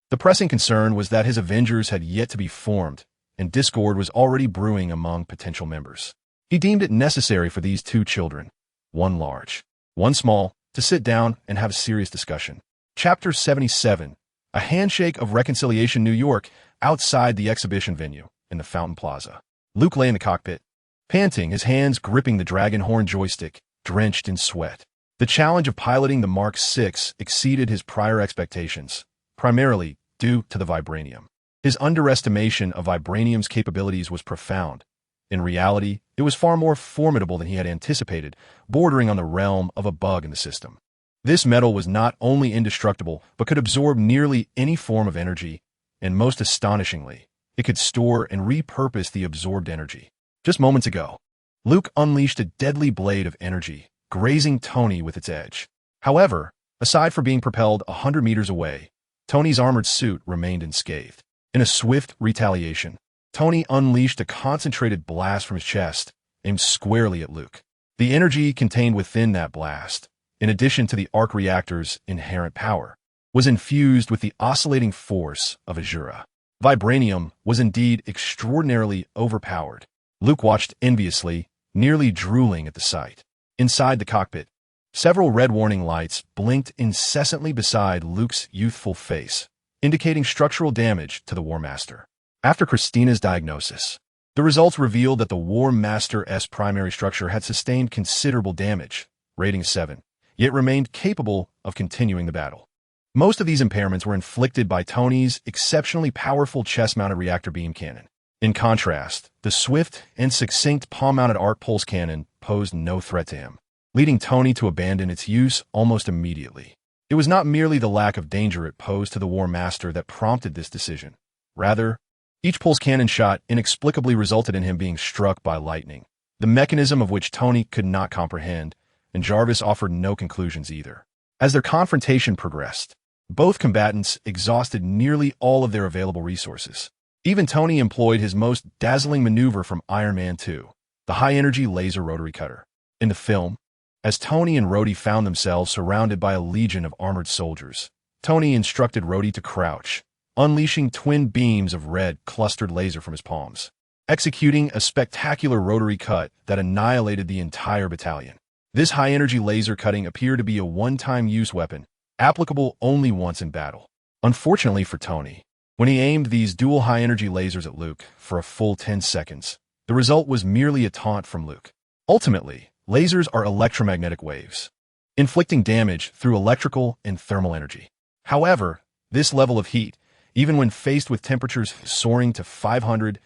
the pressing concern was that his Avengers had yet to be formed, and discord was already brewing among potential members. He deemed it necessary for these two children, one large, one small, to sit down and have a serious discussion. Chapter 77, A Handshake of Reconciliation, New York, outside the exhibition venue in the Fountain Plaza. Luke lay in the cockpit, panting, his hands gripping the dragon horn joystick, drenched in sweat. The challenge of piloting the Mark VI exceeded his prior expectations, primarily due to the vibranium. His underestimation of vibranium's capabilities was profound. In reality, it was far more formidable than he had anticipated, bordering on the realm of a bug in the system. This metal was not only indestructible, but could absorb nearly any form of energy, and most astonishingly, it could store and repurpose the absorbed energy. Just moments ago, Luke unleashed a deadly blade of energy, grazing Tony with its edge. However, aside from being propelled 100 meters away, Tony's armored suit remained unscathed. In a swift retaliation, Tony unleashed a concentrated blast from his chest, aimed squarely at Luke. The energy contained within that blast, in addition to the arc reactor's inherent power, was infused with the oscillating force of Azura. Vibranium was indeed extraordinarily overpowered. Luke watched enviously, nearly drooling at the sight. Inside the cockpit, several red warning lights blinked incessantly beside Luke's youthful face, indicating structural damage to the War Master. After Christina's diagnosis, the results revealed that the War Master's primary structure had sustained considerable damage, rating 7, yet remained capable of continuing the battle. Most of these impairments were inflicted by Tony's exceptionally powerful chest-mounted reactor beam cannon. In contrast, the swift and succinct palm-mounted arc pulse cannon posed no threat to him, leading Tony to abandon its use almost immediately. It was not merely the lack of danger it posed to the War Master that prompted this decision. Rather, each pulse cannon shot inexplicably resulted in him being struck by lightning, the mechanism of which Tony could not comprehend, and Jarvis offered no conclusions either. As their confrontation progressed, both combatants exhausted nearly all of their available resources. Even Tony employed his most dazzling maneuver from Iron Man 2, the high-energy laser rotary cutter. In the film, as Tony and Rhodey found themselves surrounded by a legion of armored soldiers, Tony instructed Rhodey to crouch, unleashing twin beams of red clustered laser from his palms. executing a spectacular rotary cut that annihilated the entire battalion. This high-energy laser cutting appeared to be a one-time use weapon, applicable only once in battle. Unfortunately for Tony, when he aimed these dual high-energy lasers at Luke for a full 10 seconds, the result was merely a taunt from Luke. Ultimately, lasers are electromagnetic waves, inflicting damage through electrical and thermal energy. However, this level of heat, even when faced with temperatures soaring to 500,000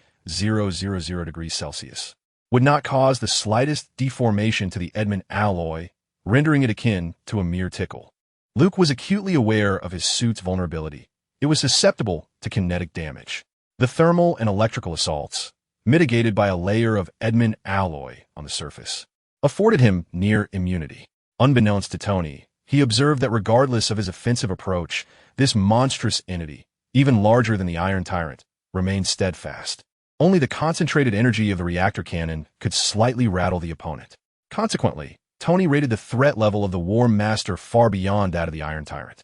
degrees Celsius, would not cause the slightest deformation to the Edmund alloy, rendering it akin to a mere tickle. Luke was acutely aware of his suit's vulnerability. It was susceptible to kinetic damage. The thermal and electrical assaults, mitigated by a layer of Edmund alloy on the surface, afforded him near immunity. Unbeknownst to Tony, he observed that regardless of his offensive approach, this monstrous entity, even larger than the Iron Tyrant, remained steadfast. Only the concentrated energy of the reactor cannon could slightly rattle the opponent. Consequently, Tony rated the threat level of the War Master far beyond that of the Iron Tyrant.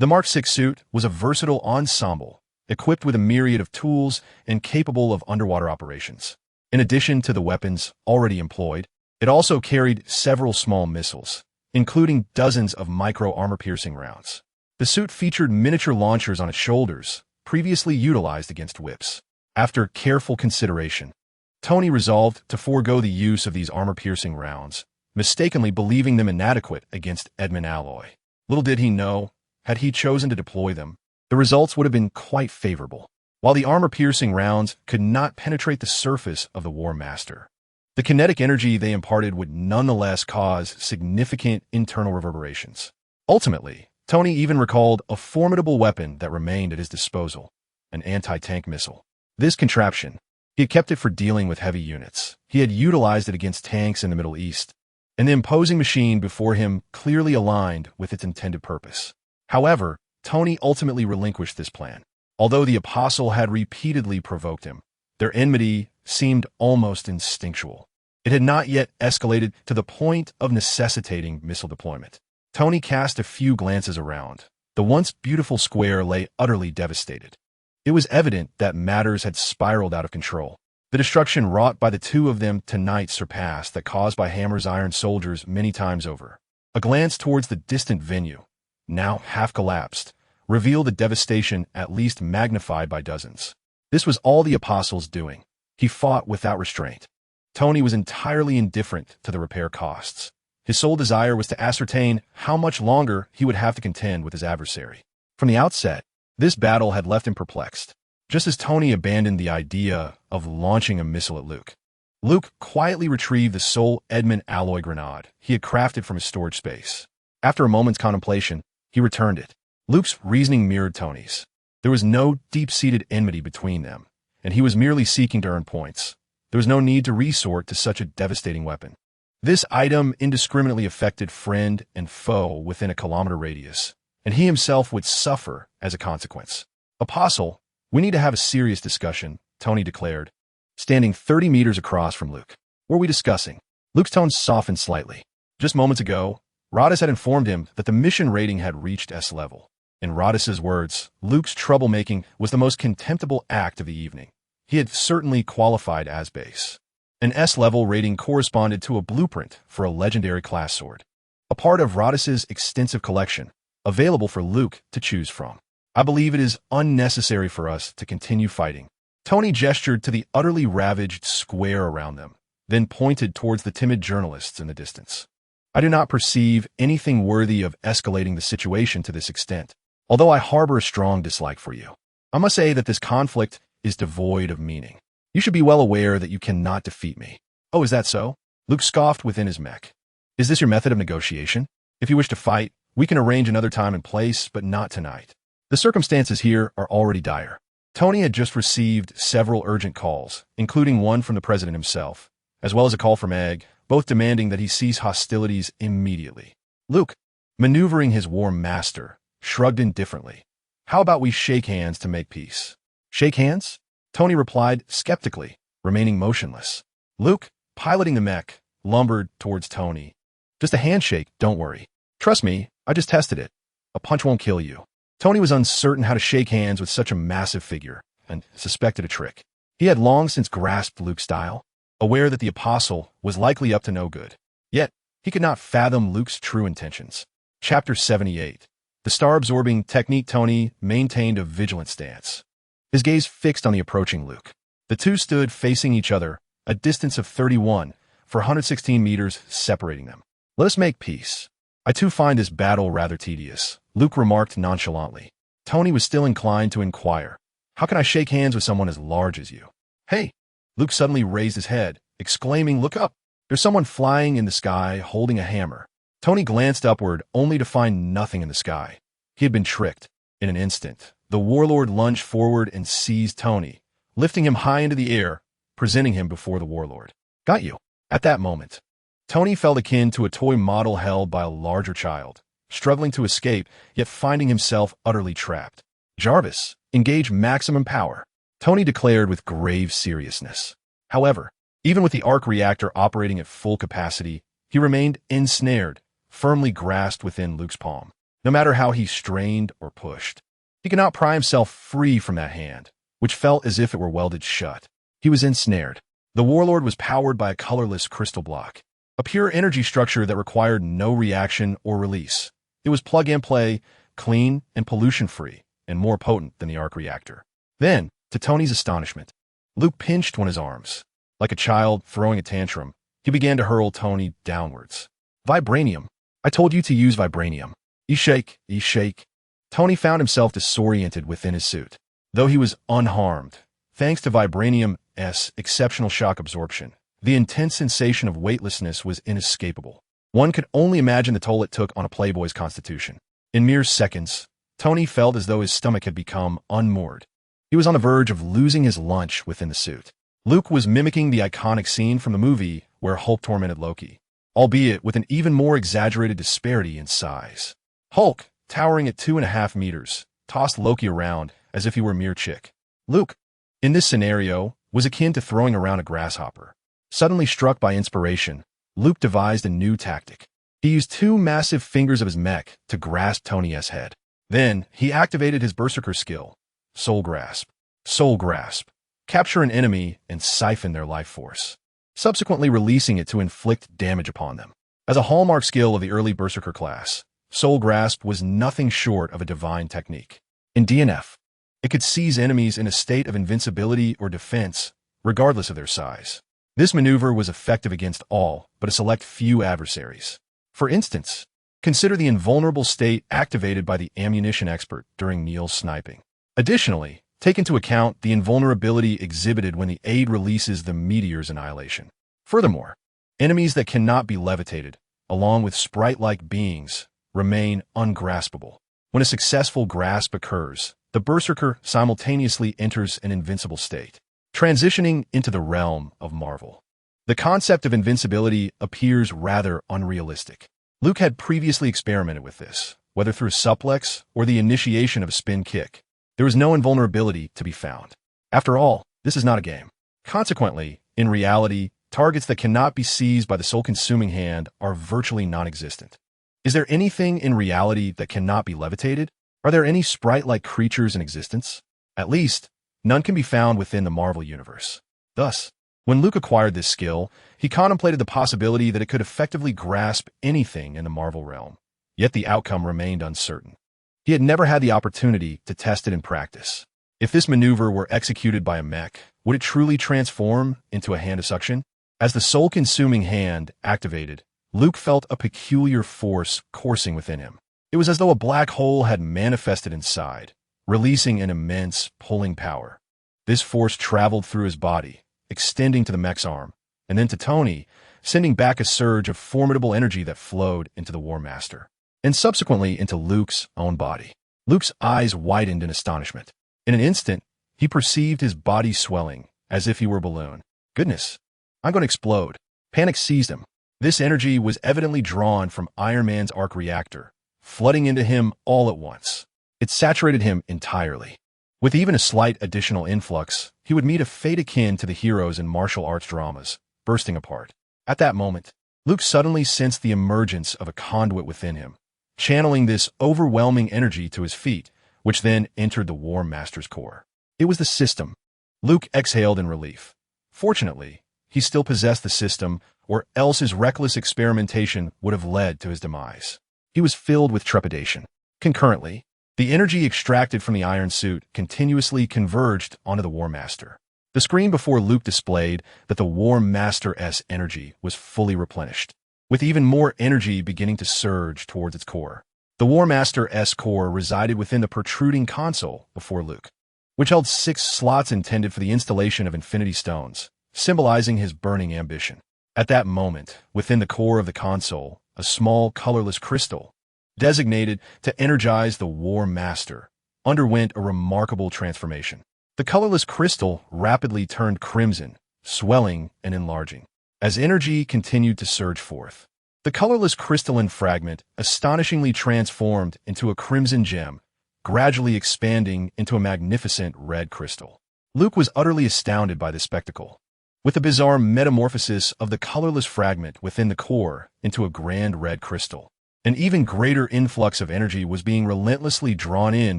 The Mark VI suit was a versatile ensemble, equipped with a myriad of tools and capable of underwater operations. In addition to the weapons already employed, it also carried several small missiles, including dozens of micro-armor-piercing rounds. The suit featured miniature launchers on its shoulders, previously utilized against whips. After careful consideration, Tony resolved to forego the use of these armor-piercing rounds, mistakenly believing them inadequate against Edmund alloy. Little did he know, had he chosen to deploy them, the results would have been quite favorable. While the armor-piercing rounds could not penetrate the surface of the War Master, the kinetic energy they imparted would nonetheless cause significant internal reverberations. Ultimately, Tony even recalled a formidable weapon that remained at his disposal, an anti-tank missile. This contraption, he had kept it for dealing with heavy units. He had utilized it against tanks in the Middle East, and the imposing machine before him clearly aligned with its intended purpose. However, Tony ultimately relinquished this plan. Although the Apostle had repeatedly provoked him, their enmity seemed almost instinctual. It had not yet escalated to the point of necessitating missile deployment. Tony cast a few glances around. The once beautiful square lay utterly devastated. It was evident that matters had spiraled out of control. The destruction wrought by the two of them tonight surpassed that caused by Hammer's iron soldiers many times over. A glance towards the distant venue, now half collapsed, revealed the devastation at least magnified by dozens. This was all the Apostle's doing. He fought without restraint. Tony was entirely indifferent to the repair costs. His sole desire was to ascertain how much longer he would have to contend with his adversary. From the outset, this battle had left him perplexed, just as Tony abandoned the idea of launching a missile at Luke. Luke quietly retrieved the sole Edmund alloy grenade he had crafted from his storage space. After a moment's contemplation, he returned it. Luke's reasoning mirrored Tony's. There was no deep-seated enmity between them, and he was merely seeking to earn points. There was no need to resort to such a devastating weapon. This item indiscriminately affected friend and foe within a kilometer radius, and he himself would suffer as a consequence. Apostle, we need to have a serious discussion, Tony declared, standing 30 meters across from Luke. What were we discussing? Luke's tone softened slightly. Just moments ago, Rotos had informed him that the mission rating had reached S level. In Rotos' words, Luke's troublemaking was the most contemptible act of the evening. He had certainly qualified as base. An S-level rating corresponded to a blueprint for a legendary class sword, a part of Rotos' extensive collection, available for Luke to choose from. I believe it is unnecessary for us to continue fighting. Tony gestured to the utterly ravaged square around them, then pointed towards the timid journalists in the distance. I do not perceive anything worthy of escalating the situation to this extent, although I harbor a strong dislike for you. I must say that this conflict is devoid of meaning. You should be well aware that you cannot defeat me. Oh, is that so? Luke scoffed within his mech. Is this your method of negotiation? If you wish to fight, we can arrange another time and place, but not tonight. The circumstances here are already dire. Tony had just received several urgent calls, including one from the president himself, as well as a call from Egg, both demanding that he cease hostilities immediately. Luke, maneuvering his War Master, shrugged indifferently. How about we shake hands to make peace? Shake hands? Tony replied skeptically, remaining motionless. Luke, piloting the mech, lumbered towards Tony. Just a handshake, don't worry. Trust me, I just tested it. A punch won't kill you. Tony was uncertain how to shake hands with such a massive figure, and suspected a trick. He had long since grasped Luke's style, aware that the apostle was likely up to no good. Yet, he could not fathom Luke's true intentions. Chapter 78. The star-absorbing technique. Tony maintained a vigilant stance, his gaze fixed on the approaching Luke. The two stood facing each other, a distance of 116 meters separating them. "Let us make peace. I too find this battle rather tedious," Luke remarked nonchalantly. Tony was still inclined to inquire, "How can I shake hands with someone as large as you?" "Hey!" Luke suddenly raised his head, exclaiming, "Look up! There's someone flying in the sky holding a hammer." Tony glanced upward, only to find nothing in the sky. He had been tricked. In an instant, the warlord lunged forward and seized Tony, lifting him high into the air, presenting him before the warlord. "Got you." At that moment, Tony felt akin to a toy model held by a larger child, struggling to escape, yet finding himself utterly trapped. "Jarvis, engage maximum power," Tony declared with grave seriousness. However, even with the arc reactor operating at full capacity, he remained ensnared, firmly grasped within Luke's palm. No matter how he strained or pushed, he could not pry himself free from that hand, which felt as if it were welded shut. He was ensnared. The warlord was powered by a colorless crystal block, a pure energy structure that required no reaction or release. It was plug-and-play, clean and pollution-free, and more potent than the arc reactor. Then, to Tony's astonishment, Luke pinched one of his arms. Like a child throwing a tantrum, he began to hurl Tony downwards. "Vibranium. I told you to use vibranium. You shake, you shake." Tony found himself disoriented within his suit. Though he was unharmed, thanks to vibranium's exceptional shock absorption, the intense sensation of weightlessness was inescapable. One could only imagine the toll it took on a playboy's constitution. In mere seconds, Tony felt as though his stomach had become unmoored. He was on the verge of losing his lunch within the suit. Luke was mimicking the iconic scene from the movie where Hulk tormented Loki, albeit with an even more exaggerated disparity in size. Hulk, towering at 2.5 meters, tossed Loki around as if he were a mere chick. Luke, in this scenario, was akin to throwing around a grasshopper. Suddenly struck by inspiration, Luke devised a new tactic. He used 2 massive fingers of his mech to grasp Tony's head. Then, he activated his berserker skill, Soul Grasp. Soul Grasp. Capture an enemy and siphon their life force, subsequently releasing it to inflict damage upon them. As a hallmark skill of the early berserker class, Soul Grasp was nothing short of a divine technique. In DNF, it could seize enemies in a state of invincibility or defense, regardless of their size. This maneuver was effective against all but a select few adversaries. For instance, consider the invulnerable state activated by the ammunition expert during Neil's sniping. Additionally, take into account the invulnerability exhibited when the aid releases the meteor's annihilation. Furthermore, enemies that cannot be levitated, along with sprite-like beings, remain ungraspable. When a successful grasp occurs, the berserker simultaneously enters an invincible state, transitioning into the realm of Marvel. The concept of invincibility appears rather unrealistic. Luke had previously experimented with this, whether through a suplex or the initiation of a spin kick. There was no invulnerability to be found. After all, this is not a game. Consequently, in reality, targets that cannot be seized by the soul-consuming hand are virtually non-existent. Is there anything in reality that cannot be levitated? Are there any sprite-like creatures in existence? At least, none can be found within the Marvel universe. Thus, when Luke acquired this skill, he contemplated the possibility that it could effectively grasp anything in the Marvel realm. Yet the outcome remained uncertain. He had never had the opportunity to test it in practice. If this maneuver were executed by a mech, would it truly transform into a hand of suction? As the soul-consuming hand activated, Luke felt a peculiar force coursing within him. It was as though a black hole had manifested inside, releasing an immense pulling power. This force traveled through his body, extending to the mech's arm, and then to Tony, sending back a surge of formidable energy that flowed into the War Master, and subsequently into Luke's own body. Luke's eyes widened in astonishment. In an instant, he perceived his body swelling, as if he were a balloon. Goodness, I'm going to explode. Panic seized him. This energy was evidently drawn from Iron Man's arc reactor, flooding into him all at once. It saturated him entirely. With even a slight additional influx, he would meet a fate akin to the heroes in martial arts dramas, bursting apart. At that moment, Luke suddenly sensed the emergence of a conduit within him, channeling this overwhelming energy to his feet, which then entered the War Master's core. It was the system, Luke exhaled in relief. Fortunately, he still possessed the system, or else his reckless experimentation would have led to his demise. He was filled with trepidation. Concurrently, the energy extracted from the iron suit continuously converged onto the War Master. The screen before Luke displayed that the War Master's energy was fully replenished, with even more energy beginning to surge towards its core. The War Master's core resided within the protruding console before Luke, which held 6 slots intended for the installation of infinity stones, symbolizing his burning ambition. At that moment, within the core of the console, a small colorless crystal, designated to energize the War Master, underwent a remarkable transformation. The colorless crystal rapidly turned crimson, swelling and enlarging. As energy continued to surge forth, the colorless crystalline fragment astonishingly transformed into a crimson gem, gradually expanding into a magnificent red crystal. Luke was utterly astounded by this spectacle. With the bizarre metamorphosis of the colorless fragment within the core into a grand red crystal, an even greater influx of energy was being relentlessly drawn in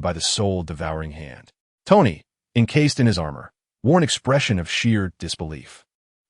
by the soul-devouring hand. Tony, encased in his armor, wore an expression of sheer disbelief.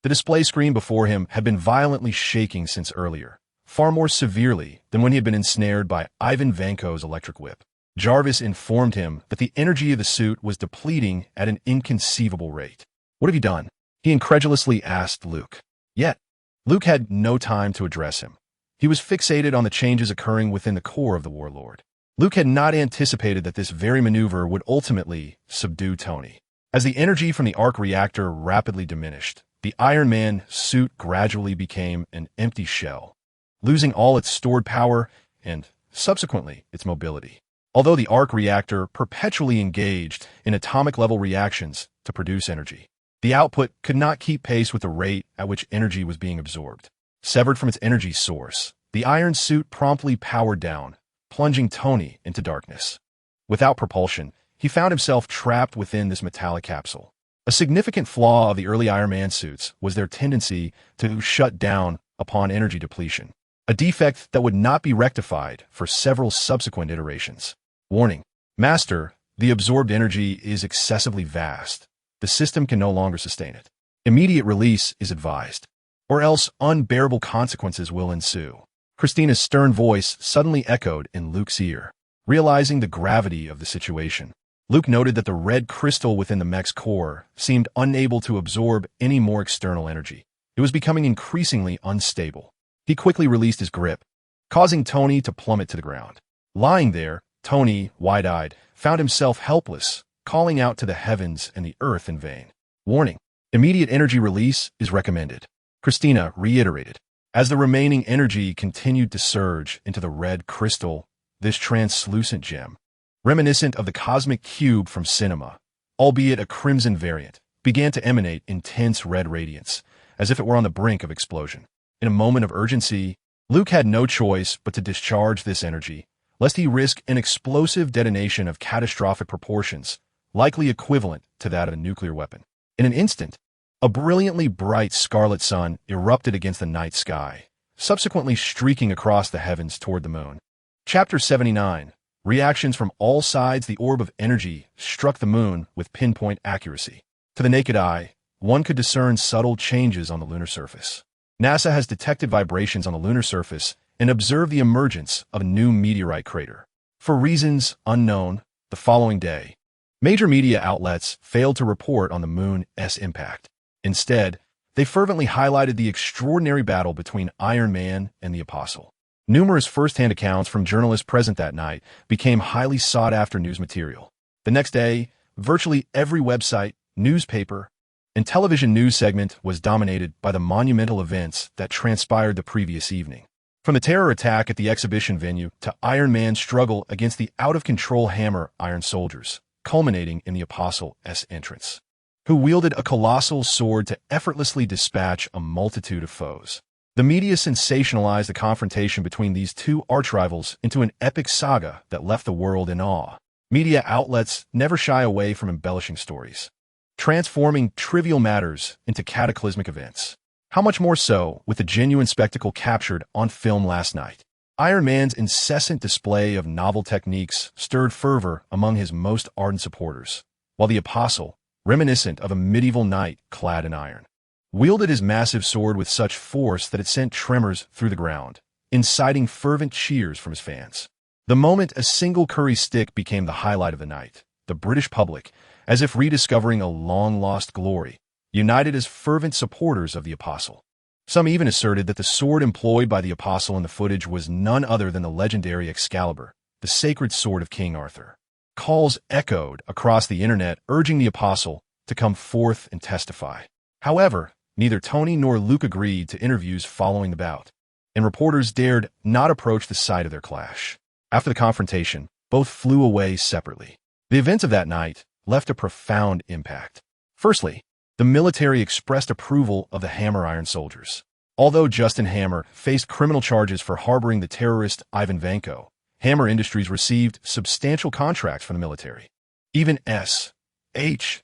The display screen before him had been violently shaking since earlier, far more severely than when he had been ensnared by Ivan Vanko's electric whip. Jarvis informed him that the energy of the suit was depleting at an inconceivable rate. "What have you done?" he incredulously asked Luke. Yet, Luke had no time to address him. He was fixated on the changes occurring within the core of the Warlord. Luke had not anticipated that this very maneuver would ultimately subdue Tony. As the energy from the arc reactor rapidly diminished, the Iron Man suit gradually became an empty shell, losing all its stored power and, subsequently, its mobility. Although the arc reactor perpetually engaged in atomic-level reactions to produce energy, the output could not keep pace with the rate at which energy was being absorbed. Severed from its energy source, the iron suit promptly powered down, plunging Tony into darkness. Without propulsion, he found himself trapped within this metallic capsule. A significant flaw of the early Iron Man suits was their tendency to shut down upon energy depletion, a defect that would not be rectified for several subsequent iterations. Warning: Master, the absorbed energy is excessively vast. The system can no longer sustain it. Immediate release is advised, or else unbearable consequences will ensue. Christina's stern voice suddenly echoed in Luke's ear. Realizing the gravity of the situation, Luke noted that the red crystal within the mech's core seemed unable to absorb any more external energy. It was becoming increasingly unstable. He quickly released his grip, causing Tony to plummet to the ground. Lying there, Tony, wide-eyed, found himself helpless, calling out to the heavens and the earth in vain. Warning: immediate energy release is recommended, Christina reiterated. As the remaining energy continued to surge into the red crystal, this translucent gem, reminiscent of the cosmic cube from cinema, albeit a crimson variant, began to emanate intense red radiance, as if it were on the brink of explosion. In a moment of urgency, Luke had no choice but to discharge this energy, lest he risk an explosive detonation of catastrophic proportions, likely equivalent to that of a nuclear weapon. In an instant, a brilliantly bright scarlet sun erupted against the night sky, subsequently streaking across the heavens toward the moon. Chapter 79. Reactions from all sides. The orb of energy struck the moon with pinpoint accuracy. To the naked eye, one could discern subtle changes on the lunar surface. NASA has detected vibrations on the lunar surface and observed the emergence of a new meteorite crater. For reasons unknown, the following day, major media outlets failed to report on the moon's impact. Instead, they fervently highlighted the extraordinary battle between Iron Man and the Apostle. Numerous first-hand accounts from journalists present that night became highly sought-after news material. The next day, virtually every website, newspaper, and television news segment was dominated by the monumental events that transpired the previous evening. From the terror attack at the exhibition venue to Iron Man's struggle against the out-of-control Hammer Iron Soldiers, culminating in the Apostle's entrance, who wielded a colossal sword to effortlessly dispatch a multitude of foes. The media sensationalized the confrontation between these two archrivals into an epic saga that left the world in awe. Media outlets never shy away from embellishing stories, transforming trivial matters into cataclysmic events. How much more so with the genuine spectacle captured on film last night? Iron Man's incessant display of novel techniques stirred fervor among his most ardent supporters, while the Apostle, reminiscent of a medieval knight clad in iron. Wielded his massive sword with such force that it sent tremors through the ground, inciting fervent cheers from his fans. The moment a single curry stick became the highlight of the night, the British public, as if rediscovering a long-lost glory, united as fervent supporters of the apostle. Some even asserted that the sword employed by the apostle in the footage was none other than the legendary Excalibur, the sacred sword of King Arthur. Calls echoed across the internet urging the apostle to come forth and testify. However, neither Tony nor Luke agreed to interviews following the bout, and reporters dared not approach the site of their clash. After the confrontation, both flew away separately. The events of that night left a profound impact. Firstly, the military expressed approval of the Hammer Iron Soldiers. Although Justin Hammer faced criminal charges for harboring the terrorist Ivan Vanko, Hammer Industries received substantial contracts from the military. Even SHIELD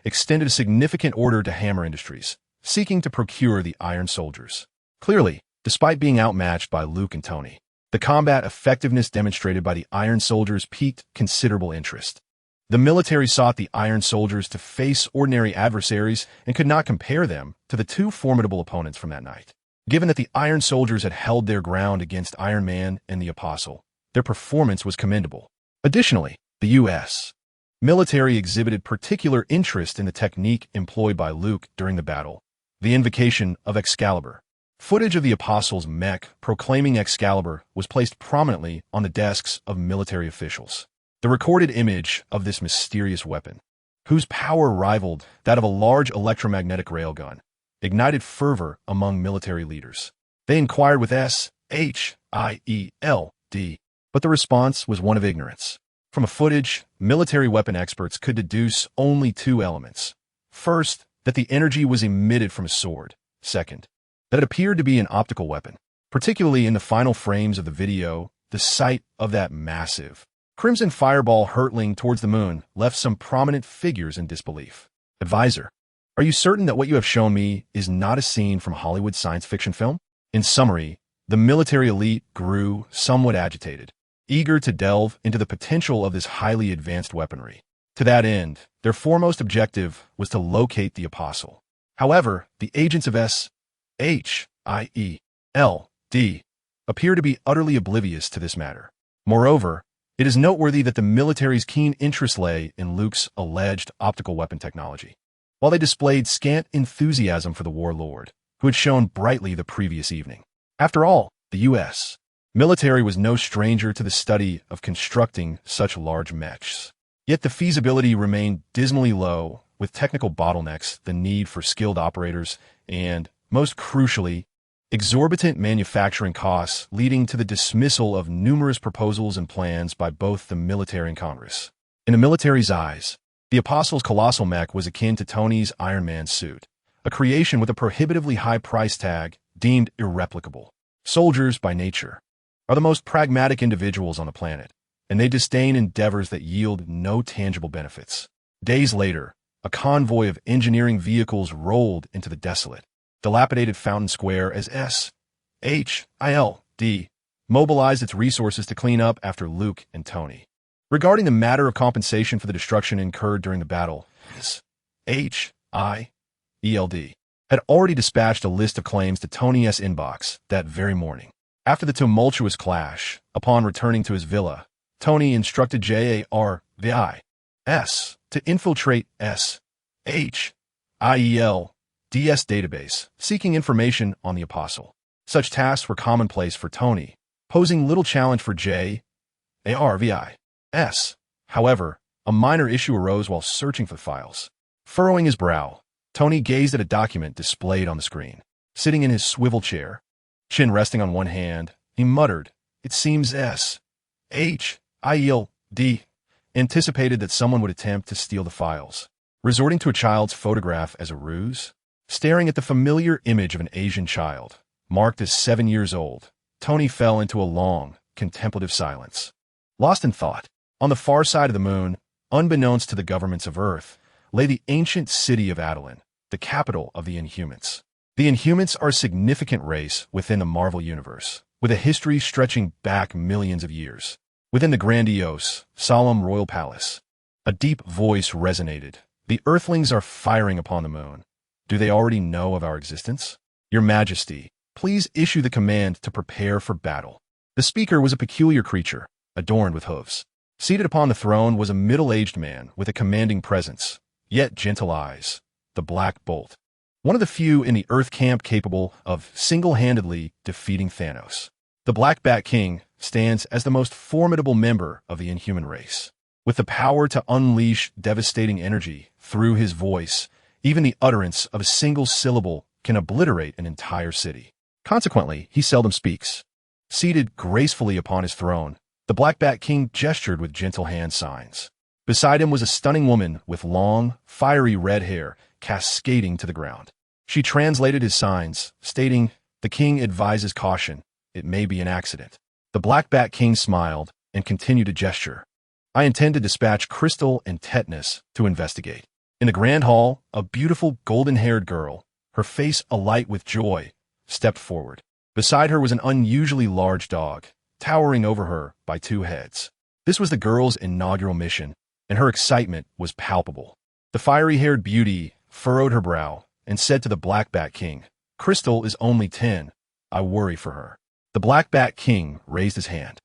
extended a significant order to Hammer Industries, seeking to procure the Iron Soldiers. Clearly, despite being outmatched by Luke and Tony, the combat effectiveness demonstrated by the Iron Soldiers piqued considerable interest. The military sought the Iron Soldiers to face ordinary adversaries and could not compare them to the two formidable opponents from that night. Given that the Iron Soldiers had held their ground against Iron Man and the Apostle, their performance was commendable. Additionally, the U.S. military exhibited particular interest in the technique employed by Luke during the battle, the invocation of Excalibur. Footage of the Apostle's mech proclaiming Excalibur was placed prominently on the desks of military officials. The recorded image of this mysterious weapon, whose power rivaled that of a large electromagnetic railgun, ignited fervor among military leaders. They inquired with SHIELD, but the response was one of ignorance. From a footage, military weapon experts could deduce only two elements. First, that the energy was emitted from a sword. Second, that it appeared to be an optical weapon. Particularly in the final frames of the video, the sight of that massive crimson fireball hurtling towards the moon left some prominent figures in disbelief. Advisor, are you certain that what you have shown me is not a scene from Hollywood science fiction film? In summary, the military elite grew somewhat agitated, eager to delve into the potential of this highly advanced weaponry. To that end, their foremost objective was to locate the apostle. However, the agents of SHIELD appear to be utterly oblivious to this matter. Moreover, it is noteworthy that the military's keen interest lay in Luke's alleged optical weapon technology, while they displayed scant enthusiasm for the warlord, who had shone brightly the previous evening. After all, the U.S. military was no stranger to the study of constructing such large mechs. Yet the feasibility remained dismally low, with technical bottlenecks, the need for skilled operators, and, most crucially, exorbitant manufacturing costs leading to the dismissal of numerous proposals and plans by both the military and Congress. In the military's eyes, the Apostle's colossal mech was akin to Tony's Iron Man suit, a creation with a prohibitively high price tag deemed irreplicable. Soldiers, by nature, are the most pragmatic individuals on the planet, and they disdain endeavors that yield no tangible benefits. Days later, a convoy of engineering vehicles rolled into the desolate, dilapidated Fountain Square as SHIELD mobilized its resources to clean up after Luke and Tony. Regarding the matter of compensation for the destruction incurred during the battle, SHIELD had already dispatched a list of claims to Tony's inbox that very morning. After the tumultuous clash, upon returning to his villa, Tony instructed JARVIS to infiltrate SHIELD's database, seeking information on the apostle. Such tasks were commonplace for Tony, posing little challenge for JARVIS. However, a minor issue arose while searching for the files. Furrowing his brow, Tony gazed at a document displayed on the screen. Sitting in his swivel chair, chin resting on one hand, he muttered, "It seems SHIELD anticipated that someone would attempt to steal the files." Resorting to a child's photograph as a ruse, staring at the familiar image of an Asian child, marked as 7 years old, Tony fell into a long, contemplative silence. Lost in thought, on the far side of the moon, unbeknownst to the governments of Earth, lay the ancient city of Adelan, the capital of the Inhumans. The Inhumans are a significant race within the Marvel Universe, with a history stretching back millions of years. Within the grandiose, solemn royal palace, A deep voice resonated. The Earthlings are firing upon the moon. Do they already know of our existence? Your Majesty, please issue the command to prepare for battle. The speaker was a peculiar creature, adorned with hooves. Seated upon the throne was a middle-aged man with a commanding presence, yet gentle eyes, the Black Bolt. One of the few in the Earth camp capable of single-handedly defeating Thanos. The Black Bat King stands as the most formidable member of the inhuman race. With the power to unleash devastating energy through his voice, even the utterance of a single syllable can obliterate an entire city. Consequently, he seldom speaks. Seated gracefully upon his throne, the Black Bat King gestured with gentle hand signs. Beside him was a stunning woman with long, fiery red hair cascading to the ground. She translated his signs, stating, "The king advises caution. It may be an accident." The Black Bat King smiled and continued to gesture. "I intend to dispatch Crystal and Tetanus to investigate." In the grand hall, a beautiful golden-haired girl, her face alight with joy, stepped forward. Beside her was an unusually large dog, towering over her by two heads. This was the girl's inaugural mission, and her excitement was palpable. The fiery-haired beauty furrowed her brow and said to the Black Bat King, "Crystal is only 10. I worry for her." The Black Bat King raised his hand,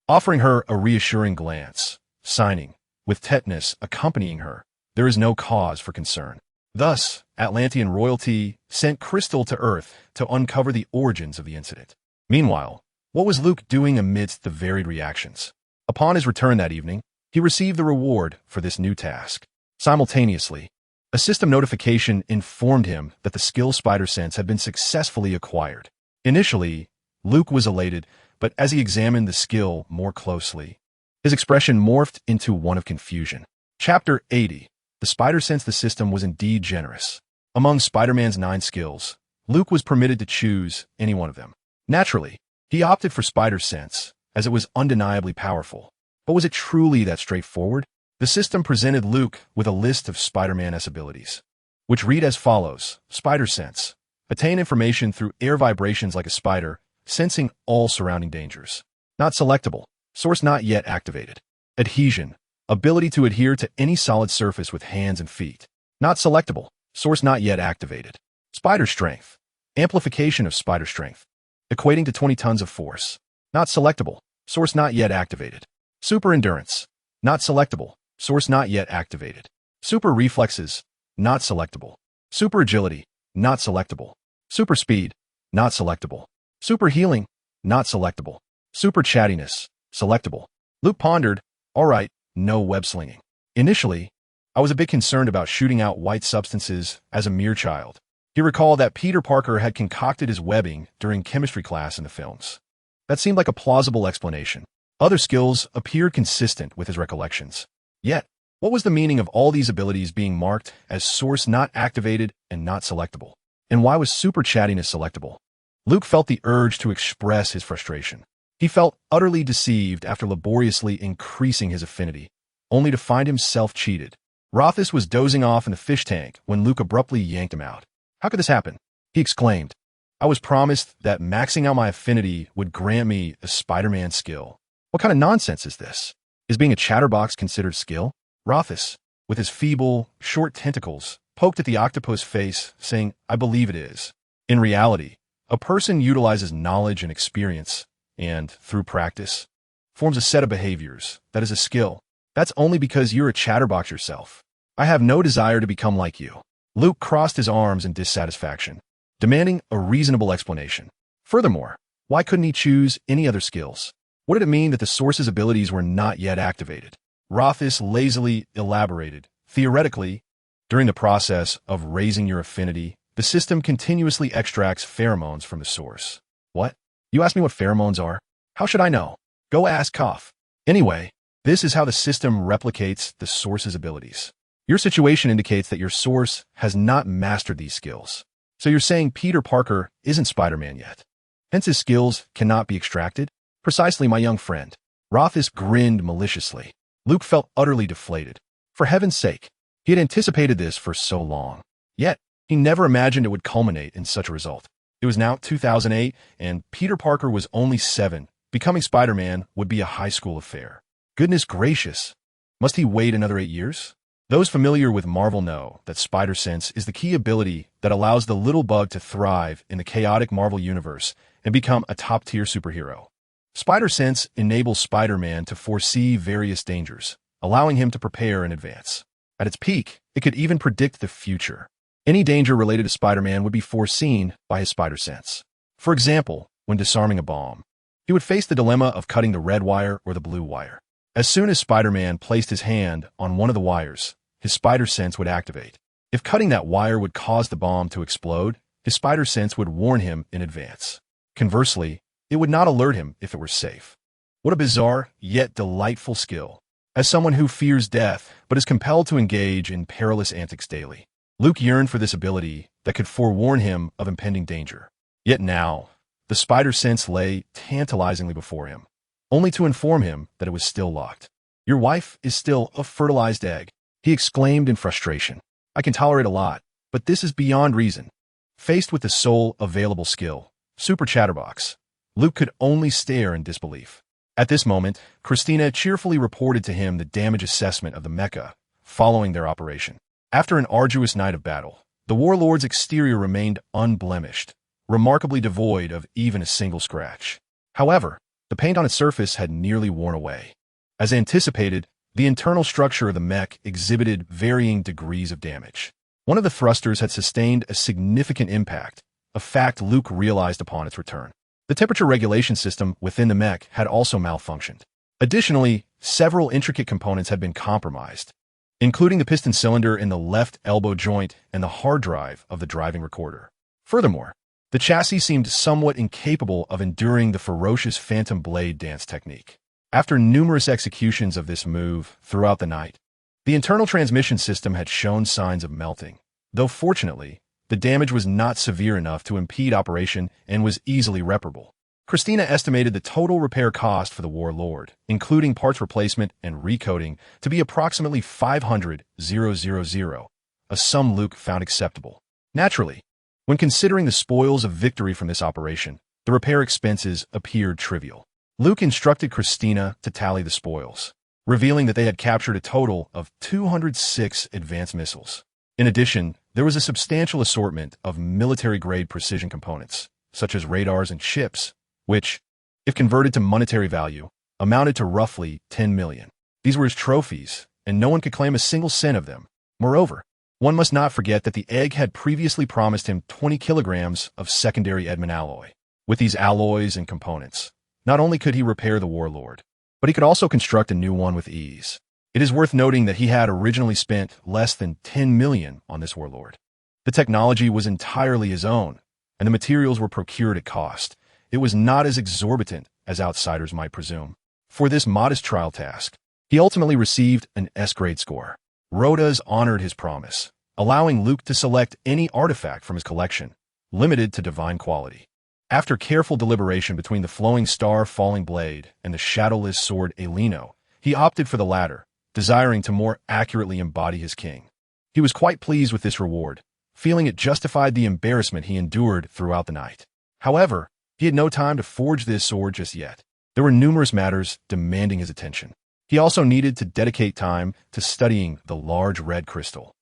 offering her a reassuring glance, signing, with Tetanus accompanying her, "There is no cause for concern." Thus, Atlantean royalty sent Crystal to Earth to uncover the origins of the incident. Meanwhile, what was Luke doing amidst the varied reactions? Upon his return that evening, he received the reward for this new task. Simultaneously, a system notification informed him that the skill Spider Sense had been successfully acquired. Initially, Luke was elated, but as he examined the skill more closely, his expression morphed into one of confusion. Chapter 80. The Spider Sense. The system was indeed generous. Among Spider-Man's 9 skills, Luke was permitted to choose any one of them. Naturally, he opted for Spider Sense, as it was undeniably powerful. But was it truly that straightforward? The system presented Luke with a list of Spider-Man-esque abilities, which read as follows. Spider Sense. Attain information through air vibrations like a spider, sensing all surrounding dangers. Not selectable. Source not yet activated. Adhesion. Ability to adhere to any solid surface with hands and feet. Not selectable. Source not yet activated. Spider Strength. Amplification of spider strength, equating to 20 tons of force. Not selectable. Source not yet activated. Super Endurance. Not selectable. Source not yet activated. Super Reflexes. Not selectable. Super Agility. Not selectable. Super Speed. Not selectable. Super Healing. Not selectable. Super Chattiness. Selectable. Luke pondered, "All right, no web slinging." Initially, I was a bit concerned about shooting out white substances as a mere child. He recalled that Peter Parker had concocted his webbing during chemistry class in the films. That seemed like a plausible explanation. Other skills appeared consistent with his recollections. Yet, what was the meaning of all these abilities being marked as source not activated and not selectable? And why was Super Chattiness selectable? Luke felt the urge to express his frustration. He felt utterly deceived after laboriously increasing his affinity, only to find himself cheated. Rotos was dozing off in the fish tank when Luke abruptly yanked him out. "How could this happen?" he exclaimed. "I was promised that maxing out my affinity would grant me a Spider-Man skill. What kind of nonsense is this? Is being a chatterbox considered skill?" Rotos, with his feeble, short tentacles, poked at the octopus face, saying, "I believe it is. In reality, a person utilizes knowledge and experience, and, through practice, forms a set of behaviors that is a skill. That's only because you're a chatterbox yourself. I have no desire to become like you." Luke crossed his arms in dissatisfaction, demanding a reasonable explanation. Furthermore, why couldn't he choose any other skills? What did it mean that the source's abilities were not yet activated? Rotos lazily elaborated. "Theoretically, during the process of raising your affinity, the system continuously extracts pheromones from the source." "What? You asked me what pheromones are? How should I know? Go ask Koff." "Anyway, this is how the system replicates the source's abilities. Your situation indicates that your source has not mastered these skills. So you're saying Peter Parker isn't Spider-Man yet. Hence his skills cannot be extracted?" "Precisely, my young friend." Rotos grinned maliciously. Luke felt utterly deflated. For heaven's sake, he had anticipated this for so long. Yet, he never imagined it would culminate in such a result. It was now 2008, and Peter Parker was only 7. Becoming Spider-Man would be a high school affair. Goodness gracious. Must he wait another 8 years? Those familiar with Marvel know that spider sense is the key ability that allows the little bug to thrive in the chaotic Marvel universe and become a top-tier superhero. Spider sense enables Spider-Man to foresee various dangers, allowing him to prepare in advance. At its peak, it could even predict the future. Any danger related to Spider-Man would be foreseen by his spider sense. For example, when disarming a bomb, he would face the dilemma of cutting the red wire or the blue wire. As soon as Spider-Man placed his hand on one of the wires, his spider sense would activate. If cutting that wire would cause the bomb to explode, his spider sense would warn him in advance. Conversely, it would not alert him if it were safe. What a bizarre, yet delightful skill. As someone who fears death, but is compelled to engage in perilous antics daily, Luke yearned for this ability that could forewarn him of impending danger. Yet now, the spider sense lay tantalizingly before him, only to inform him that it was still locked. "Your wife is still a fertilized egg," he exclaimed in frustration. "I can tolerate a lot, but this is beyond reason." Faced with the sole available skill, Super Chatterbox, Luke could only stare in disbelief. At this moment, Christina cheerfully reported to him the damage assessment of the mecha following their operation. After an arduous night of battle, the warlord's exterior remained unblemished, remarkably devoid of even a single scratch. However, the paint on its surface had nearly worn away. As anticipated, the internal structure of the mech exhibited varying degrees of damage. One of the thrusters had sustained a significant impact, a fact Luke realized upon its return. The temperature regulation system within the mech had also malfunctioned. Additionally, several intricate components had been compromised, including the piston cylinder in the left elbow joint and the hard drive of the driving recorder. Furthermore, the chassis seemed somewhat incapable of enduring the ferocious phantom blade dance technique. After numerous executions of this move throughout the night, the internal transmission system had shown signs of melting, though fortunately, the damage was not severe enough to impede operation and was easily reparable. Christina estimated the total repair cost for the Warlord, including parts replacement and recoding, to be approximately $500,000, a sum Luke found acceptable. Naturally, when considering the spoils of victory from this operation, the repair expenses appeared trivial. Luke instructed Christina to tally the spoils, revealing that they had captured a total of 206 advanced missiles. In addition, there was a substantial assortment of military-grade precision components, such as radars and chips, which, if converted to monetary value, amounted to roughly 10 million. These were his trophies, and no one could claim a single cent of them. Moreover, one must not forget that the egg had previously promised him 20 kilograms of secondary Edmund alloy. With these alloys and components, not only could he repair the Warlord, but he could also construct a new one with ease. It is worth noting that he had originally spent less than 10 million on this Warlord. The technology was entirely his own, and the materials were procured at cost. It was not as exorbitant as outsiders might presume. For this modest trial task, he ultimately received an S-grade score. Rotos honored his promise, allowing Luke to select any artifact from his collection, limited to divine quality. After careful deliberation between the flowing star falling blade and the shadowless sword Eleno, he opted for the latter, desiring to more accurately embody his king. He was quite pleased with this reward, feeling it justified the embarrassment he endured throughout the night. However, he had no time to forge this sword just yet. There were numerous matters demanding his attention. He also needed to dedicate time to studying the large red crystal.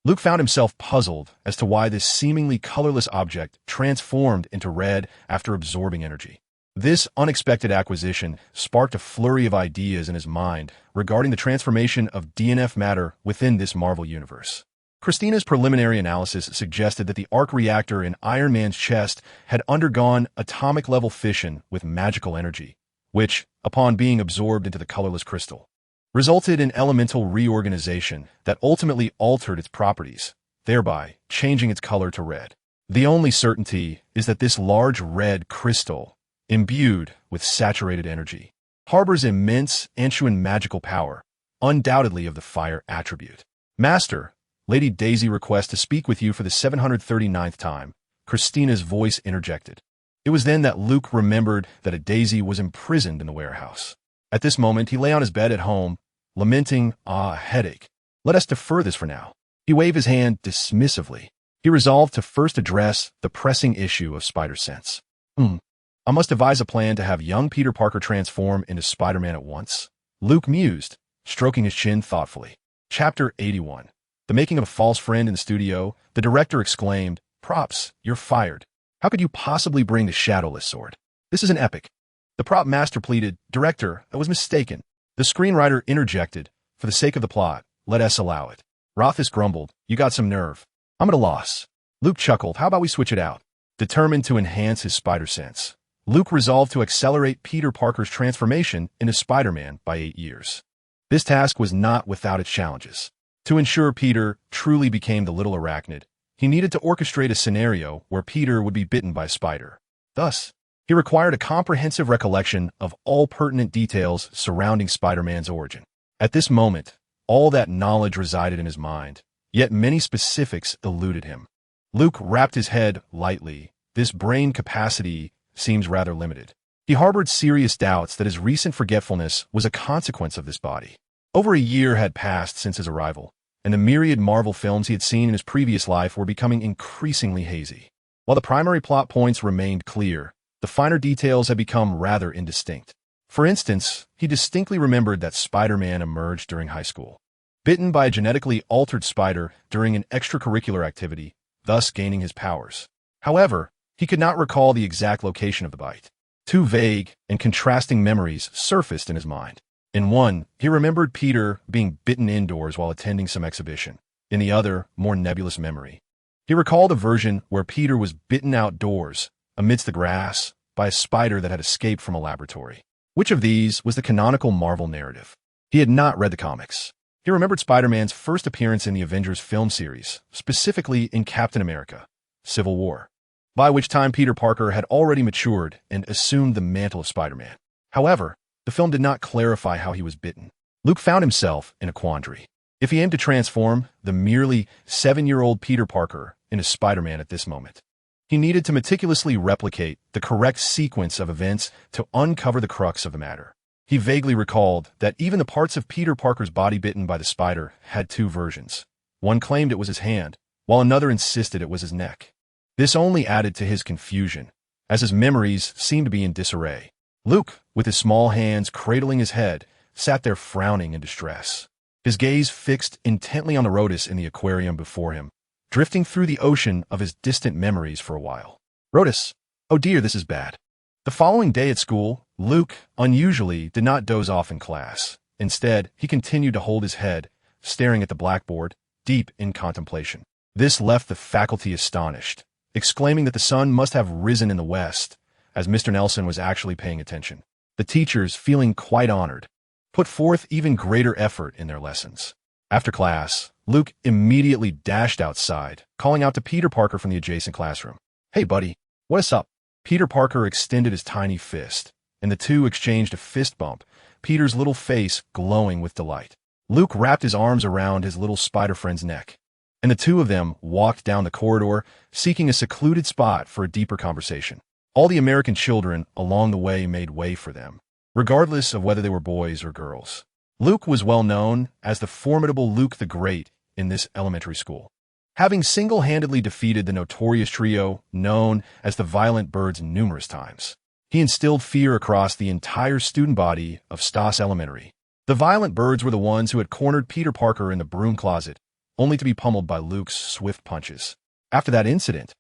Luke found himself puzzled as to why this seemingly colorless object transformed into red after absorbing energy. This unexpected acquisition sparked a flurry of ideas in his mind regarding the transformation of DNF matter within this Marvel universe. Christina's preliminary analysis suggested that the arc reactor in Iron Man's chest had undergone atomic-level fission with magical energy, which, upon being absorbed into the colorless crystal, resulted in elemental reorganization that ultimately altered its properties, thereby changing its color to red. The only certainty is that this large red crystal, imbued with saturated energy, harbors immense Anshuan magical power, undoubtedly of the fire attribute. "Master, Lady Daisy requests to speak with you for the 739th time," Christina's voice interjected. It was then that Luke remembered that a Daisy was imprisoned in the warehouse. At this moment, he lay on his bed at home, lamenting, a headache. "Let us defer this for now." He waved his hand dismissively. He resolved to first address the pressing issue of spider sense. I must devise a plan to have young Peter Parker transform into Spider-Man at once," Luke mused, stroking his chin thoughtfully. Chapter 81. The making of a false friend in the studio, the director exclaimed, "Props, you're fired. How could you possibly bring the shadowless sword? This is an epic." The prop master pleaded, "Director, I was mistaken." The screenwriter interjected, "For the sake of the plot, let us allow it." Rotos grumbled, "You got some nerve. I'm at a loss." Luke chuckled, "How about we switch it out?" Determined to enhance his spider sense, Luke resolved to accelerate Peter Parker's transformation into Spider-Man by 8 years. This task was not without its challenges. To ensure Peter truly became the little arachnid, he needed to orchestrate a scenario where Peter would be bitten by a spider. Thus, he required a comprehensive recollection of all pertinent details surrounding Spider-Man's origin. At this moment, all that knowledge resided in his mind, yet many specifics eluded him. Luke wrapped his head lightly. This brain capacity seems rather limited. He harbored serious doubts that his recent forgetfulness was a consequence of this body. Over a year had passed since his arrival, and the myriad Marvel films he had seen in his previous life were becoming increasingly hazy. While the primary plot points remained clear, the finer details had become rather indistinct. For instance, he distinctly remembered that Spider-Man emerged during high school, bitten by a genetically altered spider during an extracurricular activity, thus gaining his powers. However, he could not recall the exact location of the bite. Two vague and contrasting memories surfaced in his mind. In one, he remembered Peter being bitten indoors while attending some exhibition. In the other, more nebulous memory, he recalled a version where Peter was bitten outdoors, amidst the grass, by a spider that had escaped from a laboratory. Which of these was the canonical Marvel narrative? He had not read the comics. He remembered Spider-Man's first appearance in the Avengers film series, specifically in Captain America: Civil War, by which time Peter Parker had already matured and assumed the mantle of Spider-Man. However, the film did not clarify how he was bitten. Luke found himself in a quandary. If he aimed to transform the merely 7-year-old Peter Parker into Spider-Man at this moment, he needed to meticulously replicate the correct sequence of events to uncover the crux of the matter. He vaguely recalled that even the parts of Peter Parker's body bitten by the spider had two versions. One claimed it was his hand, while another insisted it was his neck. This only added to his confusion, as his memories seemed to be in disarray. Luke, with his small hands cradling his head, sat there frowning in distress. His gaze fixed intently on the Rotos in the aquarium before him, drifting through the ocean of his distant memories for a while. "Rotos, oh dear, this is bad." The following day at school, Luke, unusually, did not doze off in class. Instead, he continued to hold his head, staring at the blackboard, deep in contemplation. This left the faculty astonished, exclaiming that the sun must have risen in the west, as Mr. Nelson was actually paying attention. The teachers, feeling quite honored, put forth even greater effort in their lessons. After class, Luke immediately dashed outside, calling out to Peter Parker from the adjacent classroom. "Hey, buddy, what's up?" Peter Parker extended his tiny fist, and the two exchanged a fist bump, Peter's little face glowing with delight. Luke wrapped his arms around his little spider friend's neck, and the two of them walked down the corridor, seeking a secluded spot for a deeper conversation. All the American children along the way made way for them, regardless of whether they were boys or girls. Luke was well known as the formidable Luke the Great in this elementary school, having single-handedly defeated the notorious trio known as the Violent Birds numerous times. He instilled fear across the entire student body of Stas Elementary. The Violent Birds were the ones who had cornered Peter Parker in the broom closet, only to be pummeled by Luke's swift punches. After that incident,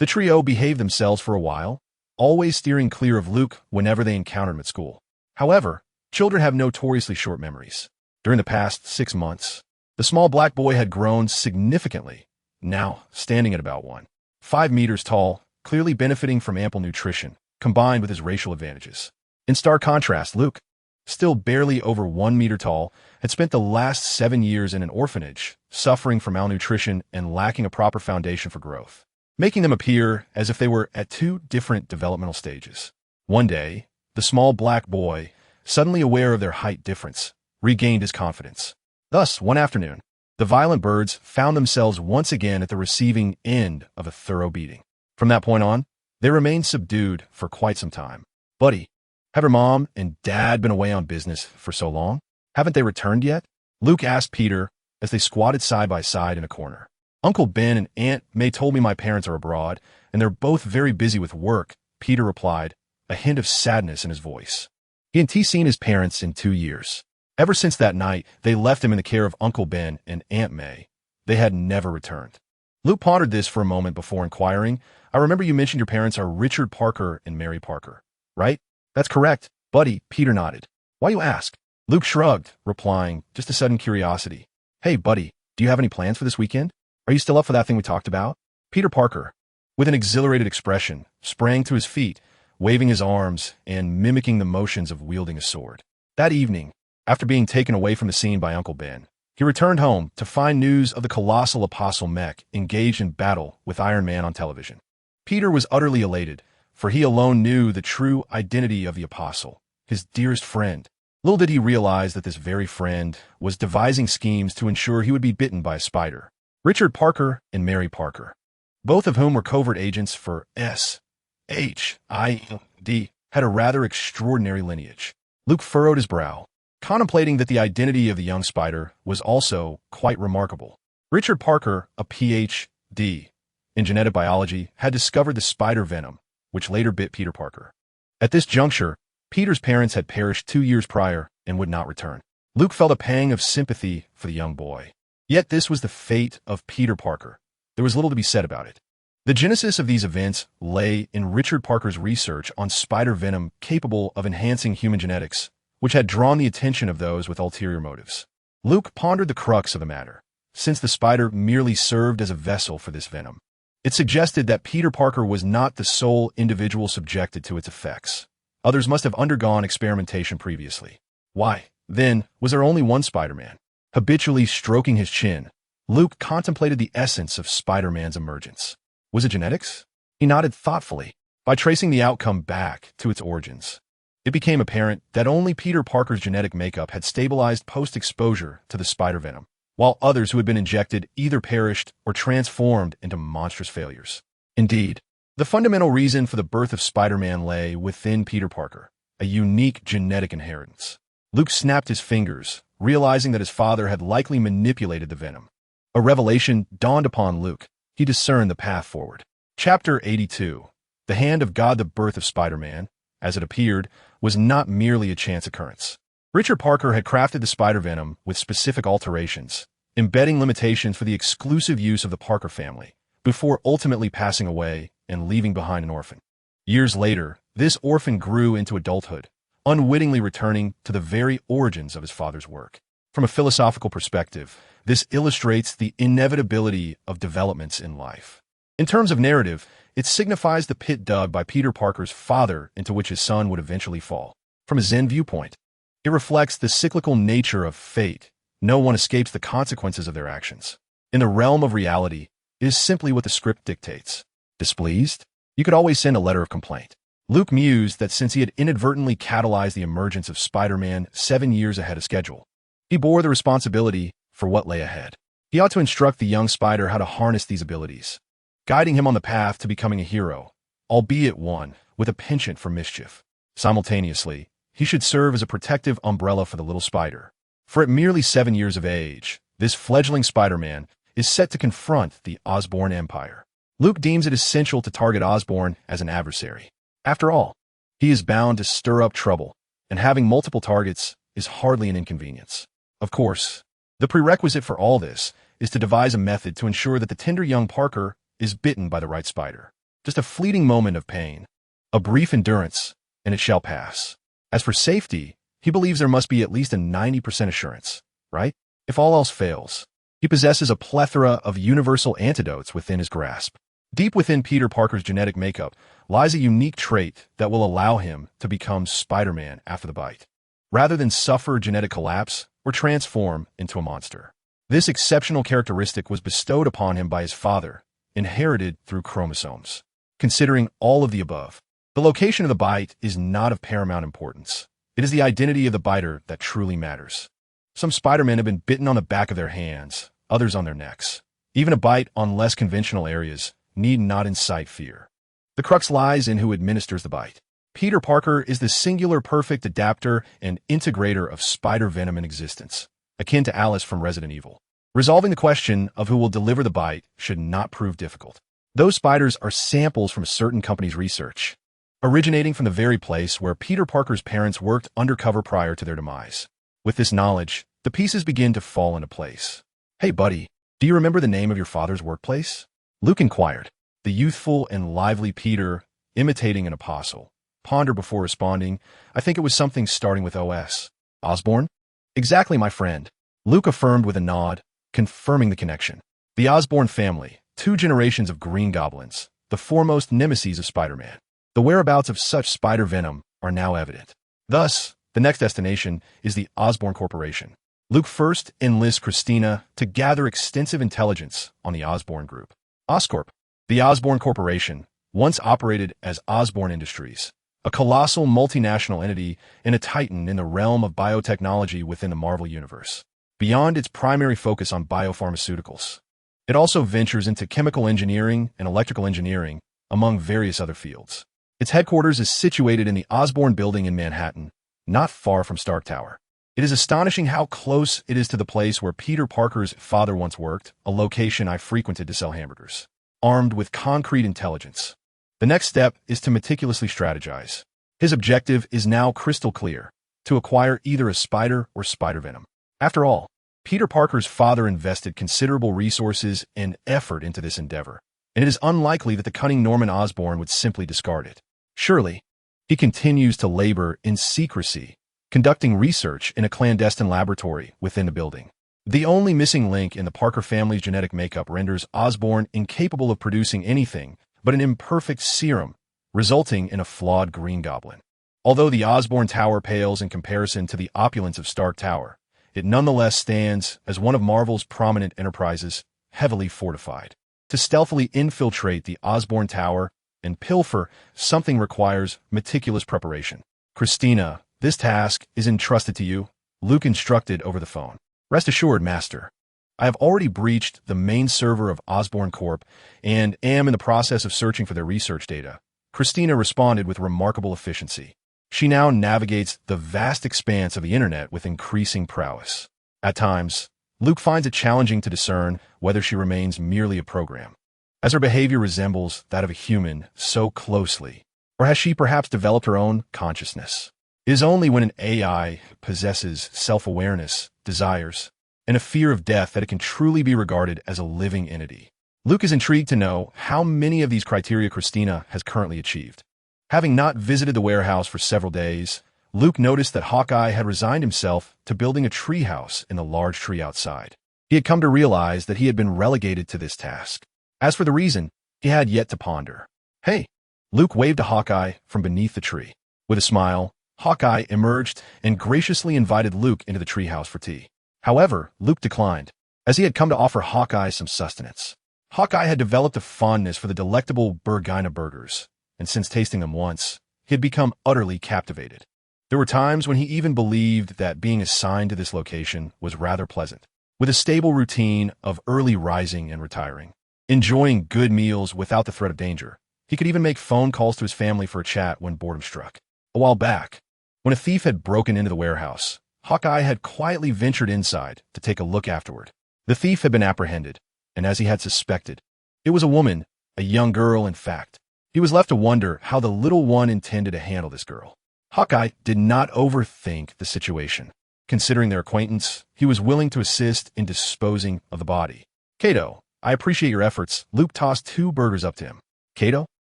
the trio behaved themselves for a while, always steering clear of Luke whenever they encountered him at school. However, children have notoriously short memories. During the past 6 months, the small black boy had grown significantly, now standing at about 1.5 meters tall, clearly benefiting from ample nutrition, combined with his racial advantages. In stark contrast, Luke, still barely over 1 meter tall, had spent the last 7 years in an orphanage, suffering from malnutrition and lacking a proper foundation for growth, making them appear as if they were at two different developmental stages. One day, the small black boy, suddenly aware of their height difference, regained his confidence. Thus, one afternoon, the Violent Birds found themselves once again at the receiving end of a thorough beating. From that point on, they remained subdued for quite some time. "Buddy, have your mom and dad been away on business for so long? Haven't they returned yet?" Luke asked Peter as they squatted side by side in a corner. "Uncle Ben and Aunt May told me my parents are abroad, and they're both very busy with work," Peter replied, a hint of sadness in his voice. He hadn't seen his parents in 2 years. Ever since that night, they left him in the care of Uncle Ben and Aunt May. They had never returned. Luke pondered this for a moment before inquiring, I remember you mentioned your parents are Richard Parker and Mary Parker, right? That's correct, buddy, Peter nodded. Why you ask? Luke shrugged, replying, just a sudden curiosity. Hey, buddy, do you have any plans for this weekend? Are you still up for that thing we talked about? Peter Parker, with an exhilarated expression, sprang to his feet, waving his arms and mimicking the motions of wielding a sword. That evening, after being taken away from the scene by Uncle Ben, he returned home to find news of the colossal apostle mech engaged in battle with Iron Man on television. Peter was utterly elated, for he alone knew the true identity of the apostle, his dearest friend. Little did he realize that this very friend was devising schemes to ensure he would be bitten by a spider. Richard Parker and Mary Parker, both of whom were covert agents for SHID, had a rather extraordinary lineage. Luke furrowed his brow, contemplating that the identity of the young spider was also quite remarkable. Richard Parker, a Ph.D. in genetic biology, had discovered the spider venom, which later bit Peter Parker. At this juncture, Peter's parents had perished 2 years prior and would not return. Luke felt a pang of sympathy for the young boy. Yet this was the fate of Peter Parker. There was little to be said about it. The genesis of these events lay in Richard Parker's research on spider venom capable of enhancing human genetics, which had drawn the attention of those with ulterior motives. Luke pondered the crux of the matter, since the spider merely served as a vessel for this venom. It suggested that Peter Parker was not the sole individual subjected to its effects. Others must have undergone experimentation previously. Why, then, was there only one Spider-Man? Habitually stroking his chin, Luke contemplated the essence of Spider-Man's emergence. Was it genetics? He nodded thoughtfully. By tracing the outcome back to its origins, it became apparent that only Peter Parker's genetic makeup had stabilized post-exposure to the spider venom, while others who had been injected either perished or transformed into monstrous failures. Indeed, the fundamental reason for the birth of Spider-Man lay within Peter Parker, a unique genetic inheritance. Luke snapped his fingers, realizing that his father had likely manipulated the venom. A revelation dawned upon Luke. He discerned the path forward. Chapter 82. The Hand of God. The birth of Spider-Man, as it appeared, was not merely a chance occurrence. Richard Parker had crafted the spider venom with specific alterations, embedding limitations for the exclusive use of the Parker family, before ultimately passing away and leaving behind an orphan. Years later, this orphan grew into adulthood, unwittingly returning to the very origins of his father's work. From a philosophical perspective, this illustrates the inevitability of developments in life. In terms of narrative, it signifies the pit dug by Peter Parker's father into which his son would eventually fall. From a Zen viewpoint, it reflects the cyclical nature of fate. No one escapes the consequences of their actions. In the realm of reality, it is simply what the script dictates. Displeased? You could always send a letter of complaint. Luke mused that since he had inadvertently catalyzed the emergence of Spider-Man 7 years ahead of schedule, he bore the responsibility for what lay ahead. He ought to instruct the young spider how to harness these abilities, guiding him on the path to becoming a hero, albeit one with a penchant for mischief. Simultaneously, he should serve as a protective umbrella for the little spider. For at merely 7 years of age, this fledgling Spider-Man is set to confront the Osborn Empire. Luke deems it essential to target Osborn as an adversary. After all, he is bound to stir up trouble, and having multiple targets is hardly an inconvenience. Of course, the prerequisite for all this is to devise a method to ensure that the tender young Parker is bitten by the right spider. Just a fleeting moment of pain, a brief endurance, and it shall pass. As for safety, he believes there must be at least a 90% assurance, right? If all else fails, he possesses a plethora of universal antidotes within his grasp. Deep within Peter Parker's genetic makeup lies a unique trait that will allow him to become Spider-Man after the bite, rather than suffer genetic collapse or transform into a monster. This exceptional characteristic was bestowed upon him by his father, inherited through chromosomes. Considering all of the above, the location of the bite is not of paramount importance. It is the identity of the biter that truly matters. Some Spider-Men have been bitten on the back of their hands, others on their necks. Even a bite on less conventional areas need not incite fear. The crux lies in who administers the bite. Peter Parker is the singular perfect adapter and integrator of spider venom in existence, akin to Alice from Resident Evil. Resolving the question of who will deliver the bite should not prove difficult. Those spiders are samples from a certain company's research, originating from the very place where Peter Parker's parents worked undercover prior to their demise. With this knowledge, the pieces begin to fall into place. "Hey, buddy, do you remember the name of your father's workplace?" Luke inquired. The youthful and lively Peter, imitating an apostle, pondered before responding. "I think it was something starting with OS. Osborne?" "Exactly, my friend," Luke affirmed with a nod, confirming the connection. The Osborne family, 2 generations of green goblins, the foremost nemesis of Spider-Man. The whereabouts of such spider venom are now evident. Thus, the next destination is the Osborne Corporation. Luke first enlists Christina to gather extensive intelligence on the Osborne Group. Oscorp. The Osborne Corporation once operated as Osborne Industries, a colossal multinational entity and a titan in the realm of biotechnology within the Marvel Universe. Beyond its primary focus on biopharmaceuticals, it also ventures into chemical engineering and electrical engineering, among various other fields. Its headquarters is situated in the Osborne Building in Manhattan, not far from Stark Tower. It is astonishing how close it is to the place where Peter Parker's father once worked, a location I frequented to sell hamburgers. Armed with concrete intelligence, the next step is to meticulously strategize. His objective is now crystal clear: to acquire either a spider or spider venom. After all, Peter Parker's father invested considerable resources and effort into this endeavor, and it is unlikely that the cunning Norman Osborn would simply discard it. Surely, he continues to labor in secrecy, conducting research in a clandestine laboratory within the building. The only missing link in the Parker family's genetic makeup renders Osborn incapable of producing anything but an imperfect serum, resulting in a flawed Green Goblin. Although the Osborne Tower pales in comparison to the opulence of Stark Tower, it nonetheless stands as one of Marvel's prominent enterprises, heavily fortified. To stealthily infiltrate the Osborne Tower and pilfer something requires meticulous preparation. "Christina, this task is entrusted to you," Luke instructed over the phone. "Rest assured, Master. I have already breached the main server of Osborne Corp and am in the process of searching for their research data." Christina responded with remarkable efficiency. She now navigates the vast expanse of the internet with increasing prowess. At times, Luke finds it challenging to discern whether she remains merely a program, as her behavior resembles that of a human so closely, or has she perhaps developed her own consciousness? It is only when an AI possesses self-awareness, desires, and a fear of death that it can truly be regarded as a living entity. Luke is intrigued to know how many of these criteria Christina has currently achieved. Having not visited the warehouse for several days, Luke noticed that Hawkeye had resigned himself to building a treehouse in the large tree outside. He had come to realize that he had been relegated to this task. As for the reason, he had yet to ponder. "Hey!" Luke waved to Hawkeye from beneath the tree. With a smile, Hawkeye emerged and graciously invited Luke into the treehouse for tea. However, Luke declined, as he had come to offer Hawkeye some sustenance. Hawkeye had developed a fondness for the delectable Burgina burgers, and since tasting them once, he had become utterly captivated. There were times when he even believed that being assigned to this location was rather pleasant, with a stable routine of early rising and retiring. Enjoying good meals without the threat of danger, he could even make phone calls to his family for a chat when boredom struck. A while back, when a thief had broken into the warehouse, Hawkeye had quietly ventured inside to take a look afterward. The thief had been apprehended, and as he had suspected, it was a woman, a young girl in fact. He was left to wonder how the little one intended to handle this girl. Hawkeye did not overthink the situation. Considering their acquaintance, he was willing to assist in disposing of the body. "Kato, I appreciate your efforts." Luke tossed 2 burgers up to him. "Kato?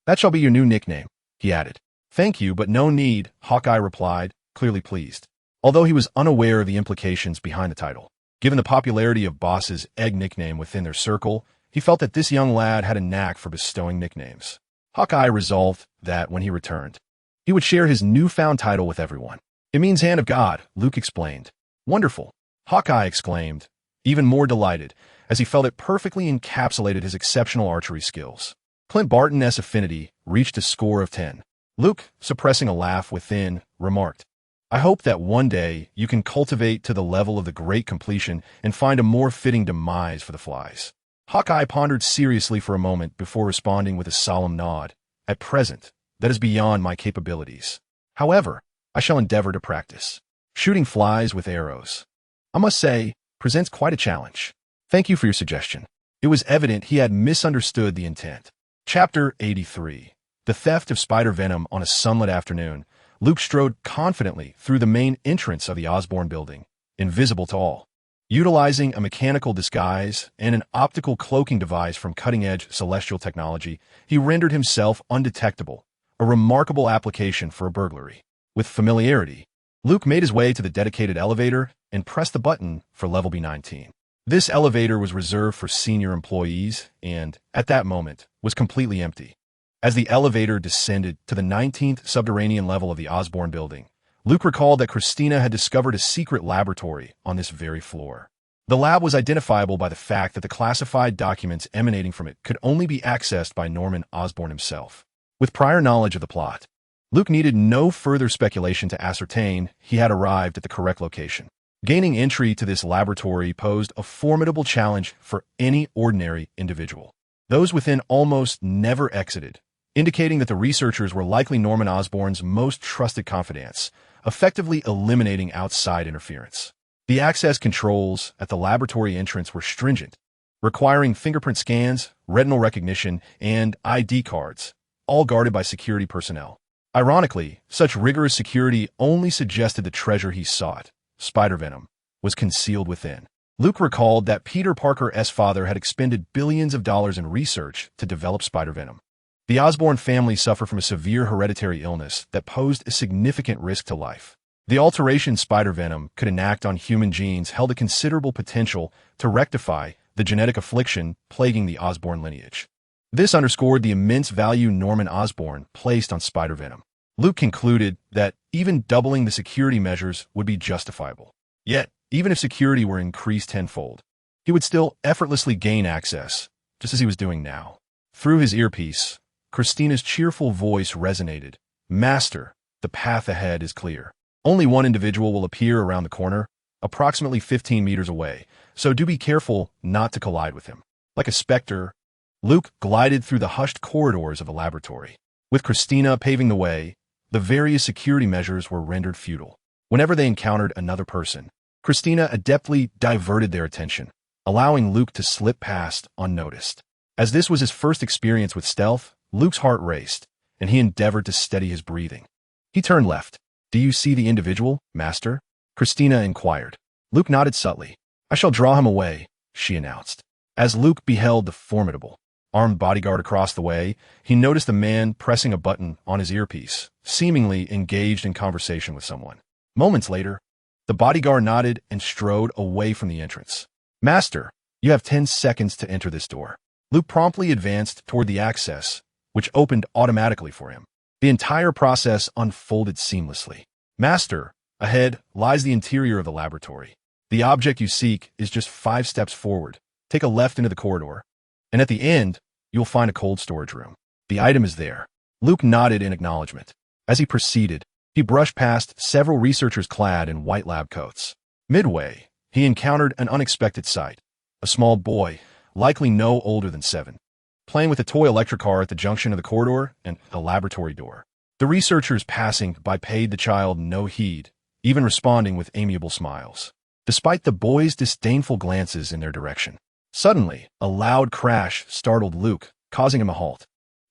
That shall be your new nickname," he added. "Thank you, but no need," Hawkeye replied, clearly pleased, although he was unaware of the implications behind the title. Given the popularity of Boss's egg nickname within their circle, he felt that this young lad had a knack for bestowing nicknames. Hawkeye resolved that when he returned, he would share his newfound title with everyone. "It means Hand of God," Luke explained. "Wonderful," Hawkeye exclaimed, even more delighted, as he felt it perfectly encapsulated his exceptional archery skills. Clint Barton's affinity reached a score of 10. Luke, suppressing a laugh within, remarked, "I hope that one day you can cultivate to the level of the great completion and find a more fitting demise for the flies." Hawkeye pondered seriously for a moment before responding with a solemn nod. "At present, that is beyond my capabilities. However, I shall endeavor to practice. Shooting flies with arrows, I must say, presents quite a challenge. Thank you for your suggestion." It was evident he had misunderstood the intent. Chapter 83. The theft of spider venom on a sunlit afternoon. Luke strode confidently through the main entrance of the Osborn building, invisible to all. Utilizing a mechanical disguise and an optical cloaking device from cutting-edge celestial technology, he rendered himself undetectable, a remarkable application for a burglary. With familiarity, Luke made his way to the dedicated elevator and pressed the button for level B19. This elevator was reserved for senior employees and, at that moment, was completely empty. As the elevator descended to the 19th subterranean level of the Osborn building, Luke recalled that Christina had discovered a secret laboratory on this very floor. The lab was identifiable by the fact that the classified documents emanating from it could only be accessed by Norman Osborn himself. With prior knowledge of the plot, Luke needed no further speculation to ascertain he had arrived at the correct location. Gaining entry to this laboratory posed a formidable challenge for any ordinary individual. Those within almost never exited, indicating that the researchers were likely Norman Osborn's most trusted confidants, effectively eliminating outside interference. The access controls at the laboratory entrance were stringent, requiring fingerprint scans, retinal recognition, and ID cards, all guarded by security personnel. Ironically, such rigorous security only suggested the treasure he sought, spider venom, was concealed within. Luke recalled that Peter Parker's father had expended billions of dollars in research to develop spider venom. The Osborn family suffered from a severe hereditary illness that posed a significant risk to life. The alteration spider venom could enact on human genes held a considerable potential to rectify the genetic affliction plaguing the Osborn lineage. This underscored the immense value Norman Osborn placed on spider venom. Luke concluded that even doubling the security measures would be justifiable. Yet, even if security were increased tenfold, he would still effortlessly gain access, just as he was doing now. Through his earpiece, Christina's cheerful voice resonated. "Master, the path ahead is clear. Only one individual will appear around the corner, approximately 15 meters away, so do be careful not to collide with him." Like a specter, Luke glided through the hushed corridors of the laboratory. With Christina paving the way, the various security measures were rendered futile. Whenever they encountered another person, Christina adeptly diverted their attention, allowing Luke to slip past unnoticed. As this was his first experience with stealth, Luke's heart raced, and he endeavored to steady his breathing. He turned left. "Do you see the individual, Master?" Christina inquired. Luke nodded subtly. "I shall draw him away," she announced. As Luke beheld the formidable, armed bodyguard across the way, he noticed a man pressing a button on his earpiece, seemingly engaged in conversation with someone. Moments later, the bodyguard nodded and strode away from the entrance. "Master, you have 10 seconds to enter this door." Luke promptly advanced toward the access, which opened automatically for him. The entire process unfolded seamlessly. "Master, ahead lies the interior of the laboratory. The object you seek is just 5 steps forward. Take a left into the corridor, and at the end, you'll find a cold storage room. The item is there." Luke nodded in acknowledgement. As he proceeded, he brushed past several researchers clad in white lab coats. Midway, he encountered an unexpected sight. A small boy, likely no older than 7, playing with a toy electric car at the junction of the corridor and a laboratory door. The researchers passing by paid the child no heed, even responding with amiable smiles, despite the boy's disdainful glances in their direction. Suddenly, a loud crash startled Luke, causing him a halt.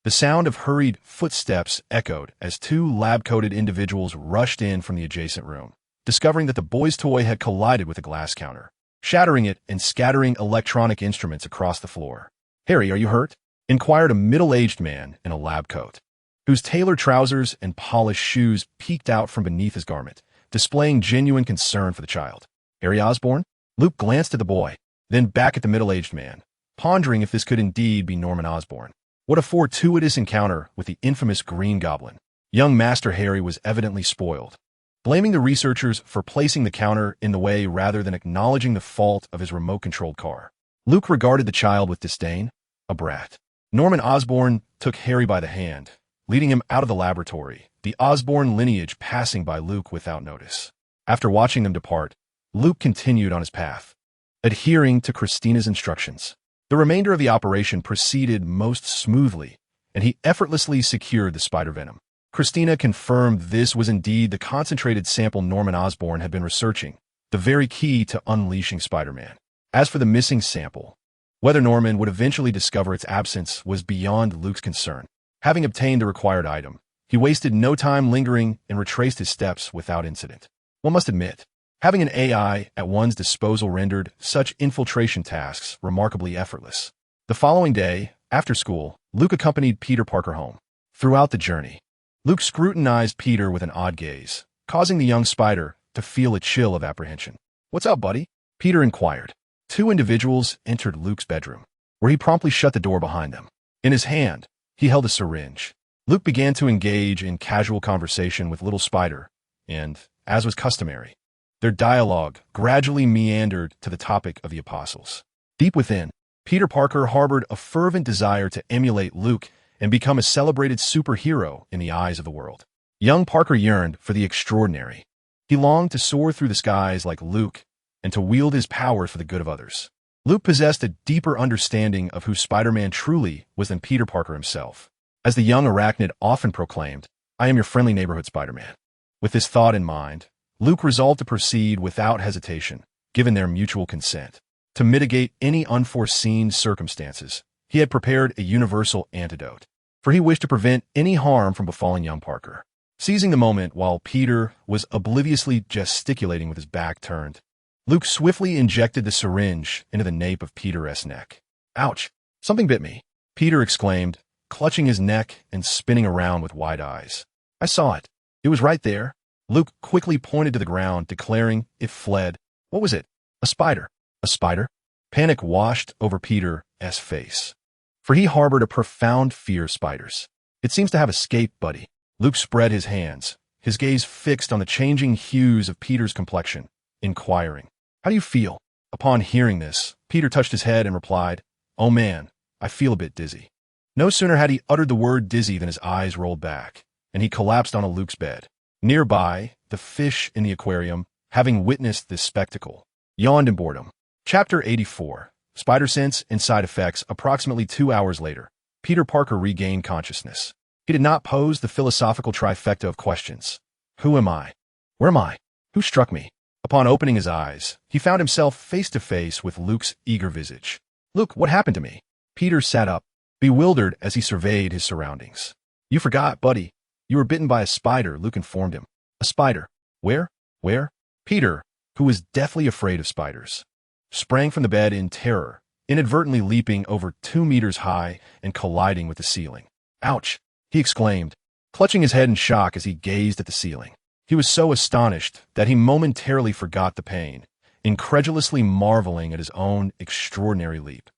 The sound of hurried footsteps echoed as 2 lab-coated individuals rushed in from the adjacent room, discovering that the boy's toy had collided with a glass counter, shattering it and scattering electronic instruments across the floor. "Harry, are you hurt?" inquired a middle-aged man in a lab coat, whose tailored trousers and polished shoes peeked out from beneath his garment, displaying genuine concern for the child. "Harry Osborn?" Luke glanced at the boy, then back at the middle-aged man, pondering if this could indeed be Norman Osborn. What a fortuitous encounter with the infamous Green Goblin. Young Master Harry was evidently spoiled, blaming the researchers for placing the counter in the way rather than acknowledging the fault of his remote-controlled car. Luke regarded the child with disdain. A brat. Norman Osborn took Harry by the hand, leading him out of the laboratory, the Osborn lineage passing by Luke without notice. After watching them depart, Luke continued on his path, adhering to Christina's instructions. The remainder of the operation proceeded most smoothly, and he effortlessly secured the spider venom. Christina confirmed this was indeed the concentrated sample Norman Osborn had been researching, the very key to unleashing Spider-Man. As for the missing sample, whether Norman would eventually discover its absence was beyond Luke's concern. Having obtained the required item, He wasted no time lingering and retraced his steps without incident. One must admit, having an AI at one's disposal rendered such infiltration tasks remarkably effortless. The following day, after school, Luke accompanied Peter Parker home. Throughout the journey, Luke scrutinized Peter with an odd gaze, causing the young spider to feel a chill of apprehension. "What's up, buddy?" Peter inquired. Two individuals entered Luke's bedroom, where he promptly shut the door behind them. In his hand, he held a syringe. Luke began to engage in casual conversation with little Spider, and, as was customary, their dialogue gradually meandered to the topic of the apostles. Deep within, Peter Parker harbored a fervent desire to emulate Luke and become a celebrated superhero in the eyes of the world. Young Parker yearned for the extraordinary. He longed to soar through the skies like Luke and to wield his power for the good of others. Luke possessed a deeper understanding of who Spider-Man truly was than Peter Parker himself. As the young arachnid often proclaimed, "I am your friendly neighborhood Spider-Man." With this thought in mind, Luke resolved to proceed without hesitation, given their mutual consent. To mitigate any unforeseen circumstances, he had prepared a universal antidote, for he wished to prevent any harm from befalling young Parker. Seizing the moment while Peter was obliviously gesticulating with his back turned, Luke swiftly injected the syringe into the nape of Peter's neck. "Ouch! Something bit me," Peter exclaimed, clutching his neck and spinning around with wide eyes. "I saw it. It was right there." Luke quickly pointed to the ground, declaring it fled. "What was it? A spider." "A spider?" Panic washed over Peter's face, for he harbored a profound fear of spiders. "It seems to have escaped, buddy." Luke spread his hands, his gaze fixed on the changing hues of Peter's complexion, inquiring, "How do you feel?" Upon hearing this, Peter touched his head and replied, "Oh man, I feel a bit dizzy." No sooner had he uttered the word dizzy than his eyes rolled back, and he collapsed onto Luke's bed. Nearby, the fish in the aquarium, having witnessed this spectacle, yawned in boredom. Chapter 84, Spider Sense and Side Effects. Approximately 2 hours later, Peter Parker regained consciousness. He did not pose the philosophical trifecta of questions. Who am I? Where am I? Who struck me? Upon opening his eyes, he found himself face to face with Luke's eager visage. "Luke, what happened to me?" Peter sat up, bewildered as he surveyed his surroundings. "You forgot, buddy. You were bitten by a spider," Luke informed him. "A spider? Where? Where?" Peter, who was deathly afraid of spiders, sprang from the bed in terror, inadvertently leaping over 2 meters high and colliding with the ceiling. "Ouch!" he exclaimed, clutching his head in shock as he gazed at the ceiling. He was so astonished that he momentarily forgot the pain, incredulously marveling at his own extraordinary leap.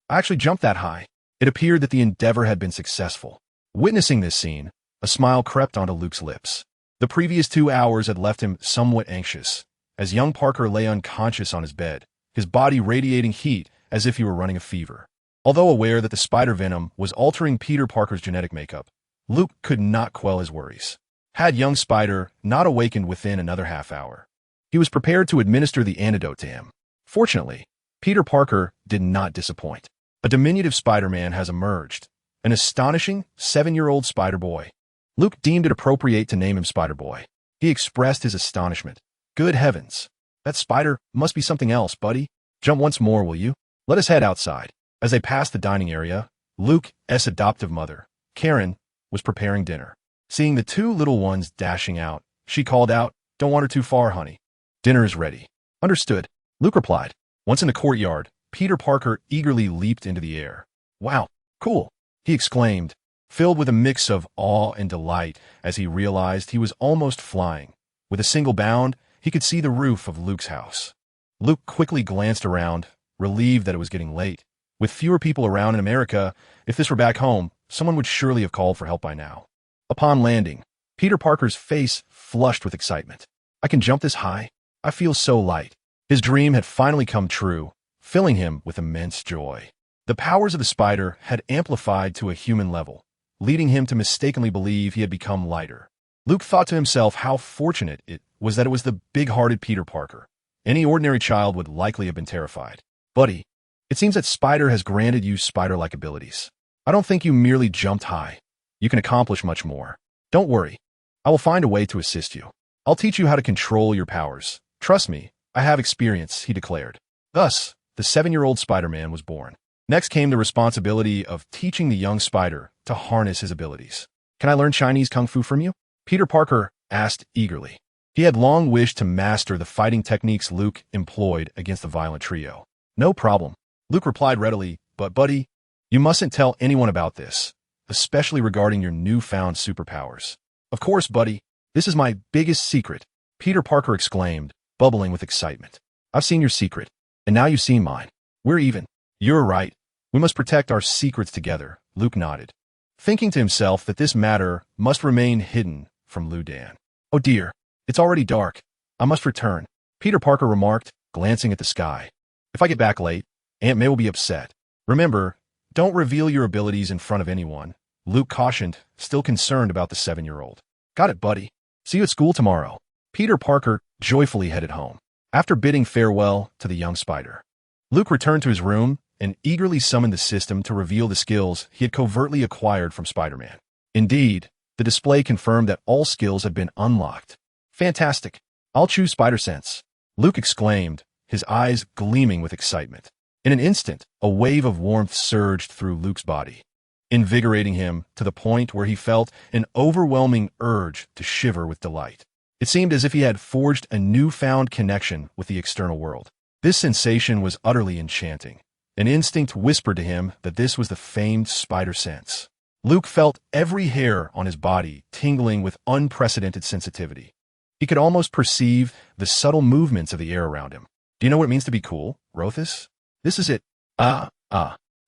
"I actually jumped that high." It appeared that the endeavor had been successful. Witnessing this scene, a smile crept onto Luke's lips. The previous 2 hours had left him somewhat anxious, as young Parker lay unconscious on his bed, his body radiating heat as if he were running a fever. Although aware that the spider venom was altering Peter Parker's genetic makeup, Luke could not quell his worries. Had young Spider not awakened within another half hour, he was prepared to administer the antidote to him. Fortunately, Peter Parker did not disappoint. A diminutive Spider-Man has emerged, an astonishing 7-year-old Spider Boy. Luke deemed it appropriate to name him Spider Boy. He expressed his astonishment. "Good heavens! That spider must be something else, buddy. Jump once more, will you? Let us head outside." As they passed the dining area, Luke's adoptive mother, Karen, was preparing dinner. Seeing the 2 little ones dashing out, she called out, "Don't wander too far, honey. Dinner is ready." "Understood," Luke replied. Once in the courtyard, Peter Parker eagerly leaped into the air. "Wow, cool," he exclaimed, filled with a mix of awe and delight as he realized he was almost flying. With a single bound, he could see the roof of Luke's house. Luke quickly glanced around, relieved that it was getting late. With fewer people around in America, if this were back home, someone would surely have called for help by now. Upon landing, Peter Parker's face flushed with excitement. "I can jump this high? I feel so light." His dream had finally come true, filling him with immense joy. The powers of the spider had amplified to a human level, leading him to mistakenly believe he had become lighter. Luke thought to himself how fortunate it was that it was the big-hearted Peter Parker. Any ordinary child would likely have been terrified. "Buddy, it seems that Spider has granted you spider-like abilities. I don't think you merely jumped high. You can accomplish much more. Don't worry. I will find a way to assist you. I'll teach you how to control your powers. Trust me, I have experience," he declared. Thus, the 7-year-old Spider-Man was born. Next came the responsibility of teaching the young spider to harness his abilities. Can I learn Chinese kung fu from you? Peter Parker asked eagerly. He had long wished to master the fighting techniques Luke employed against the violent trio. No problem, Luke replied readily, but buddy, you mustn't tell anyone about this, especially regarding your newfound superpowers. Of course, buddy, this is my biggest secret, Peter Parker exclaimed, bubbling with excitement. I've seen your secret, and now you've seen mine. We're even. You're right. We must protect our secrets together, Luke nodded, thinking to himself that this matter must remain hidden from Liu Dan. Oh dear, it's already dark. I must return, Peter Parker remarked, glancing at the sky. If I get back late, Aunt May will be upset. Remember, don't reveal your abilities in front of anyone, Luke cautioned, still concerned about the 7-year-old. Got it, buddy. See you at school tomorrow. Peter Parker joyfully headed home. After bidding farewell to the young spider, Luke returned to his room and eagerly summoned the system to reveal the skills he had covertly acquired from Spider-Man. Indeed, the display confirmed that all skills had been unlocked. Fantastic. I'll choose Spider Sense, Luke exclaimed, his eyes gleaming with excitement. In an instant, a wave of warmth surged through Luke's body, invigorating him to the point where he felt an overwhelming urge to shiver with delight. It seemed as if he had forged a newfound connection with the external world. This sensation was utterly enchanting. An instinct whispered to him that this was the famed Spider Sense. Luke felt every hair on his body tingling with unprecedented sensitivity. He could almost perceive the subtle movements of the air around him. Do you know what it means to be cool, Rotos? This is it.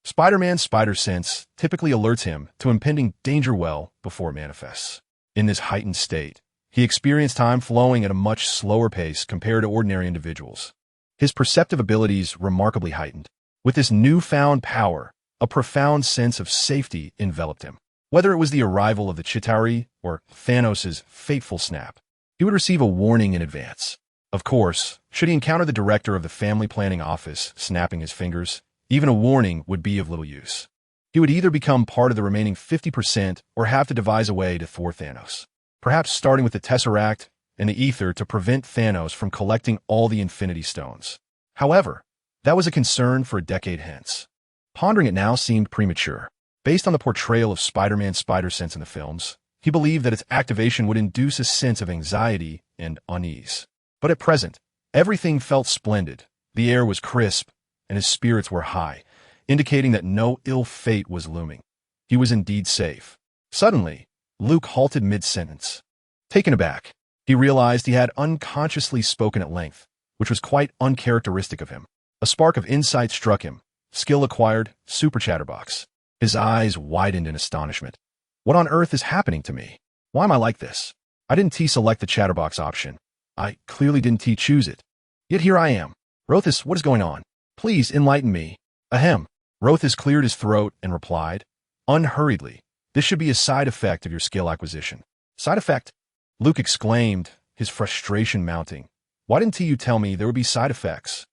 Spider-Man's Spider Sense typically alerts him to impending danger well before it manifests. In this heightened state, he experienced time flowing at a much slower pace compared to ordinary individuals. His perceptive abilities remarkably heightened. With this newfound power, a profound sense of safety enveloped him. Whether it was the arrival of the Chitauri or Thanos' fateful snap, he would receive a warning in advance. Of course, should he encounter the director of the family planning office snapping his fingers, even a warning would be of little use. He would either become part of the remaining 50% or have to devise a way to thwart Thanos. Perhaps starting with the Tesseract and the Ether to prevent Thanos from collecting all the Infinity Stones. However, that was a concern for a decade hence. Pondering it now seemed premature. Based on the portrayal of Spider-Man's Spider Sense in the films, he believed that its activation would induce a sense of anxiety and unease. But at present, everything felt splendid. The air was crisp, and his spirits were high, indicating that no ill fate was looming. He was indeed safe. Suddenly, Luke halted mid-sentence. Taken aback, he realized he had unconsciously spoken at length, which was quite uncharacteristic of him. A spark of insight struck him. Skill acquired, Super Chatterbox. His eyes widened in astonishment. What on earth is happening to me? Why am I like this? I didn't select the Chatterbox option. I clearly didn't choose it. Yet here I am. Rotos, what is going on? Please enlighten me. Ahem. Rotos cleared his throat and replied, unhurriedly, this should be a side effect of your skill acquisition. Side effect? Luke exclaimed, his frustration mounting. Why didn't you tell me there would be side effects?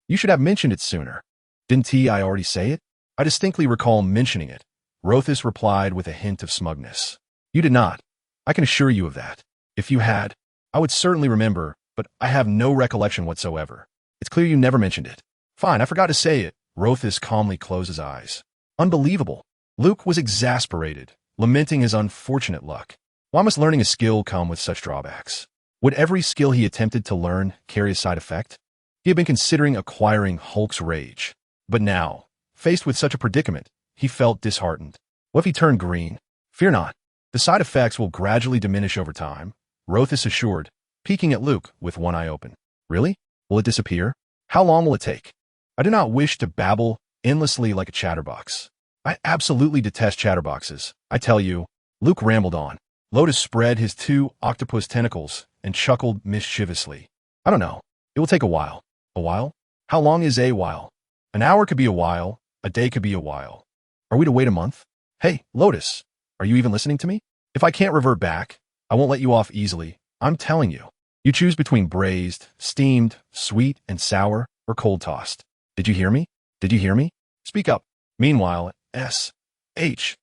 You should have mentioned it sooner. Didn't I already say it? I distinctly recall mentioning it. Rotos replied with a hint of smugness. You did not. I can assure you of that. If you had, I would certainly remember, but I have no recollection whatsoever. It's clear you never mentioned it. Fine, I forgot to say it. Rotos calmly closed his eyes. Unbelievable. Luke was exasperated, lamenting his unfortunate luck. Why must learning a skill come with such drawbacks? Would every skill he attempted to learn carry a side effect? He had been considering acquiring Hulk's Rage. But now, faced with such a predicament, he felt disheartened. What if he turned green? Fear not. The side effects will gradually diminish over time, Rotos assured, peeking at Luke with one eye open. Really? Will it disappear? How long will it take? I do not wish to babble endlessly like a chatterbox. I absolutely detest chatterboxes. I tell you, Luke rambled on. Lotus spread his 2 octopus tentacles and chuckled mischievously. I don't know. It will take a while. A while? How long is a while? An hour could be a while. A day could be a while. Are we to wait a month? Hey, Lotus, are you even listening to me? If I can't revert back, I won't let you off easily. I'm telling you. You choose between braised, steamed, sweet and sour, or cold tossed. Did you hear me? Did you hear me? Speak up. Meanwhile, S-H-I-E-L-D.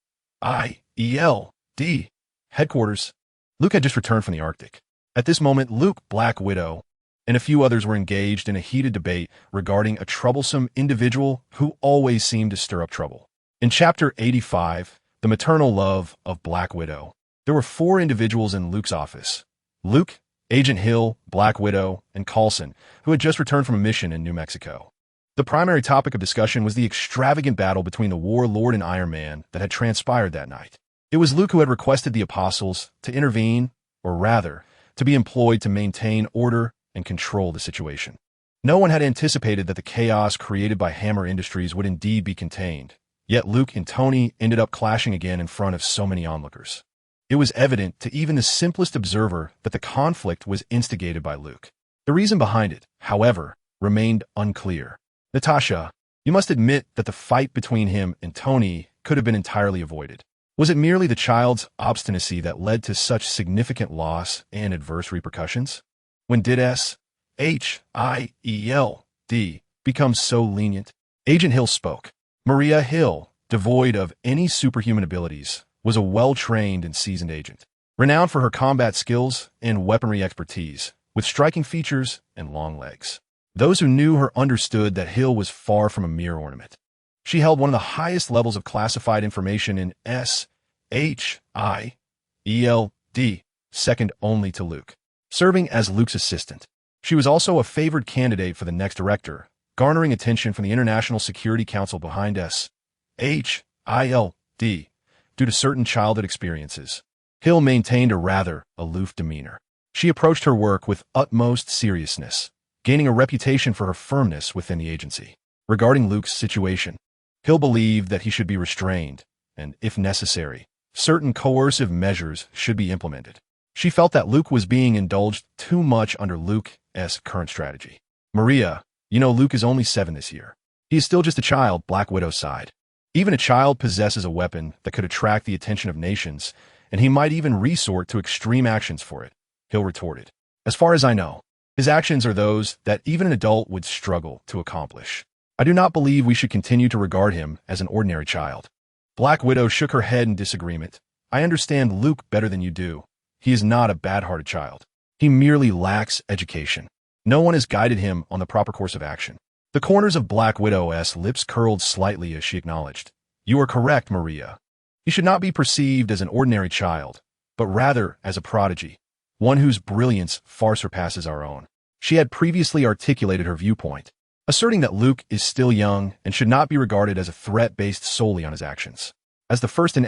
Headquarters. Luke had just returned from the Arctic. At this moment, Luke, Black Widow, and a few others were engaged in a heated debate regarding a troublesome individual who always seemed to stir up trouble. In Chapter 85, The Maternal Love of Black Widow, There were 4 individuals in Luke's office: Luke, Agent Hill, Black Widow, and Coulson, who had just returned from a mission in New Mexico. The primary topic of discussion was the extravagant battle between the Warlord and Iron Man that had transpired that night. It was Luke who had requested the Apostles to intervene, or rather, to be employed to maintain order and control the situation. No one had anticipated that the chaos created by Hammer Industries would indeed be contained, yet Luke and Tony ended up clashing again in front of so many onlookers. It was evident to even the simplest observer that the conflict was instigated by Luke. The reason behind it, however, remained unclear. Natasha, you must admit that the fight between him and Tony could have been entirely avoided. Was it merely the child's obstinacy that led to such significant loss and adverse repercussions? When did SHIELD become so lenient? Agent Hill spoke. Maria Hill, devoid of any superhuman abilities, was a well-trained and seasoned agent, renowned for her combat skills and weaponry expertise, with striking features and long legs. Those who knew her understood that Hill was far from a mere ornament. She held one of the highest levels of classified information in SHIELD, second only to Luke, serving as Luke's assistant. She was also a favored candidate for the next director, garnering attention from the International Security Council behind SHIELD due to certain childhood experiences. Hill maintained a rather aloof demeanor. She approached her work with utmost seriousness, gaining a reputation for her firmness within the agency. Regarding Luke's situation, Hill believed that he should be restrained, and, if necessary, certain coercive measures should be implemented. She felt that Luke was being indulged too much under Luke's current strategy. Maria, you know Luke is only 7 this year. He is still just a child, Black Widow sighed. Even a child possesses a weapon that could attract the attention of nations, and he might even resort to extreme actions for it, Hill retorted. As far as I know, his actions are those that even an adult would struggle to accomplish. I do not believe we should continue to regard him as an ordinary child. Black Widow shook her head in disagreement. I understand Luke better than you do. He is not a bad-hearted child. He merely lacks education. No one has guided him on the proper course of action. The corners of Black Widow's lips curled slightly as she acknowledged. You are correct, Maria. He should not be perceived as an ordinary child, but rather as a prodigy, one whose brilliance far surpasses our own. She had previously articulated her viewpoint, asserting that Luke is still young and should not be regarded as a threat based solely on his actions. As the first in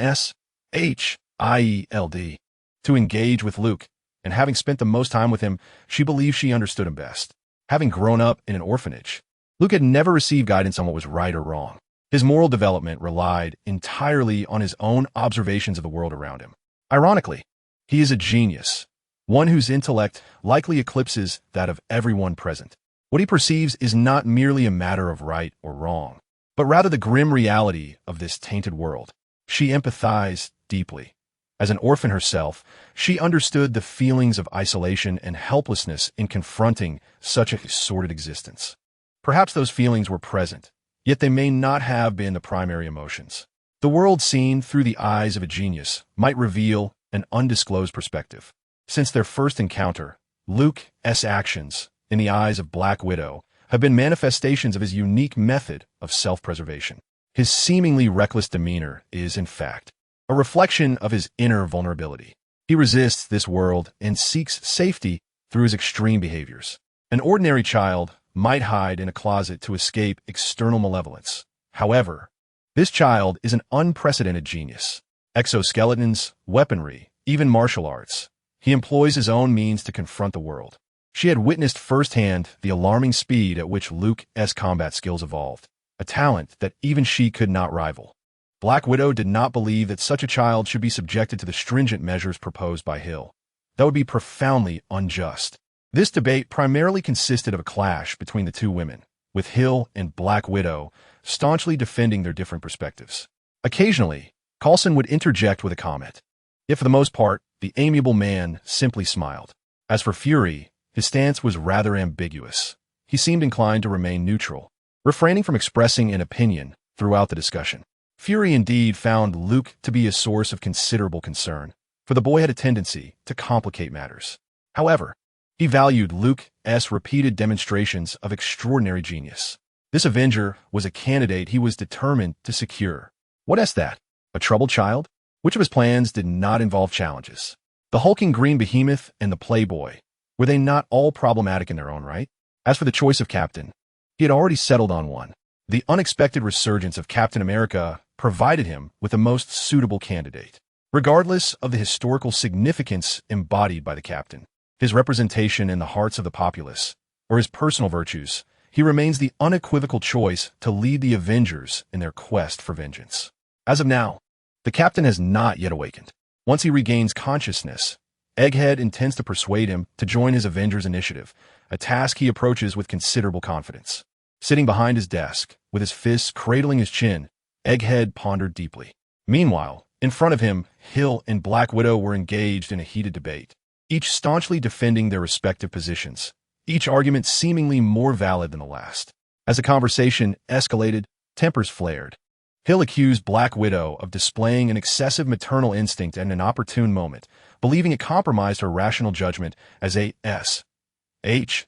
SHIELD to engage with Luke, and having spent the most time with him, she believed she understood him best. Having grown up in an orphanage, Luke had never received guidance on what was right or wrong. His moral development relied entirely on his own observations of the world around him. Ironically, he is a genius, one whose intellect likely eclipses that of everyone present. What he perceives is not merely a matter of right or wrong, but rather the grim reality of this tainted world. She empathized deeply. As an orphan herself, she understood the feelings of isolation and helplessness in confronting such a sordid existence. Perhaps those feelings were present, yet they may not have been the primary emotions. The world seen through the eyes of a genius might reveal an undisclosed perspective. Since their first encounter, Luke's actions, in the eyes of Black Widow, have been manifestations of his unique method of self-preservation. His seemingly reckless demeanor is, in fact, a reflection of his inner vulnerability. He resists this world and seeks safety through his extreme behaviors. An ordinary child might hide in a closet to escape external malevolence. However, this child is an unprecedented genius. Exoskeletons, weaponry, even martial arts. He employs his own means to confront the world. She had witnessed firsthand the alarming speed at which Luke's combat skills evolved, a talent that even she could not rival. Black Widow did not believe that such a child should be subjected to the stringent measures proposed by Hill. That would be profoundly unjust. This debate primarily consisted of a clash between the two women, with Hill and Black Widow staunchly defending their different perspectives. Occasionally, Coulson would interject with a comment. Yet for the most part, the amiable man simply smiled. As for Fury, his stance was rather ambiguous. He seemed inclined to remain neutral, refraining from expressing an opinion throughout the discussion. Fury indeed found Luke to be a source of considerable concern, for the boy had a tendency to complicate matters. However, he valued Luke's repeated demonstrations of extraordinary genius. This Avenger was a candidate he was determined to secure. What is that? A troubled child? Which of his plans did not involve challenges? The hulking green behemoth and the playboy, were they not all problematic in their own right? As for the choice of captain, he had already settled on one. The unexpected resurgence of Captain America provided him with the most suitable candidate. Regardless of the historical significance embodied by the captain, his representation in the hearts of the populace, or his personal virtues, he remains the unequivocal choice to lead the Avengers in their quest for vengeance. As of now, the captain has not yet awakened. Once he regains consciousness, Egghead intends to persuade him to join his Avengers initiative, a task he approaches with considerable confidence. Sitting behind his desk, with his fists cradling his chin, Egghead pondered deeply. Meanwhile, in front of him, Hill and Black Widow were engaged in a heated debate, each staunchly defending their respective positions, each argument seemingly more valid than the last. As the conversation escalated, tempers flared. Hill accused Black Widow of displaying an excessive maternal instinct at an opportune moment, believing it compromised her rational judgment as a SHLD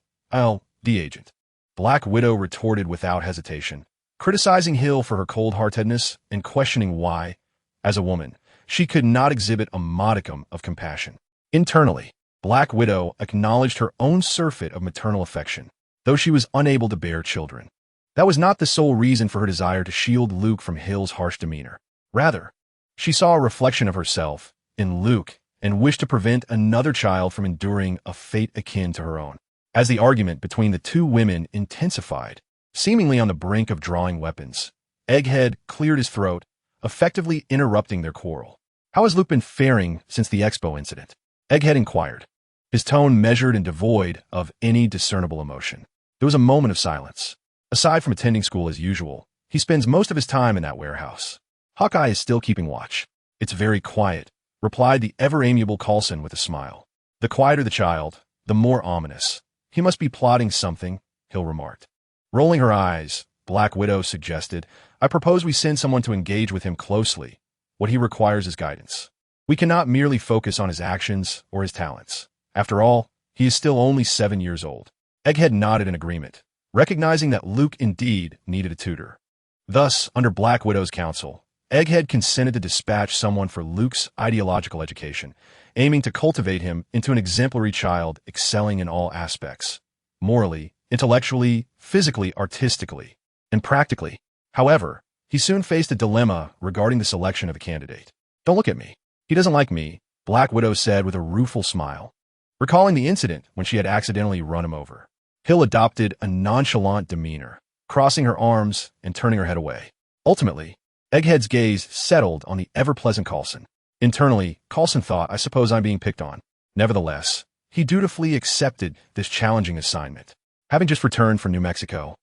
agent. Black Widow retorted without hesitation, criticizing Hill for her cold-heartedness and questioning why, as a woman, she could not exhibit a modicum of compassion. Internally, Black Widow acknowledged her own surfeit of maternal affection, though she was unable to bear children. That was not the sole reason for her desire to shield Luke from Hill's harsh demeanor. Rather, she saw a reflection of herself in Luke and wished to prevent another child from enduring a fate akin to her own. As the argument between the two women intensified, seemingly on the brink of drawing weapons, Egghead cleared his throat, effectively interrupting their quarrel. "How has Luke been faring since the Expo incident?" Egghead inquired, his tone measured and devoid of any discernible emotion. There was a moment of silence. Aside from attending school as usual, he spends most of his time in that warehouse. Hawkeye is still keeping watch. "It's very quiet," replied the ever-amiable Coulson with a smile. "The quieter the child, the more ominous. He must be plotting something," Hill remarked. Rolling her eyes, Black Widow suggested, "I propose we send someone to engage with him closely. What he requires is guidance. We cannot merely focus on his actions or his talents. After all, he is still only 7 years old." Egghead nodded in agreement, recognizing that Luke indeed needed a tutor. Thus, under Black Widow's counsel, Egghead consented to dispatch someone for Luke's ideological education, aiming to cultivate him into an exemplary child excelling in all aspects, morally, intellectually, physically, artistically, and practically. However, he soon faced a dilemma regarding the selection of a candidate. "Don't look at me. He doesn't like me," Black Widow said with a rueful smile, recalling the incident when she had accidentally run him over. Hill adopted a nonchalant demeanor, crossing her arms and turning her head away. Ultimately, Egghead's gaze settled on the ever-pleasant Coulson. Internally, Coulson thought, "I suppose I'm being picked on." Nevertheless, he dutifully accepted this challenging assignment. Having just returned from New Mexico,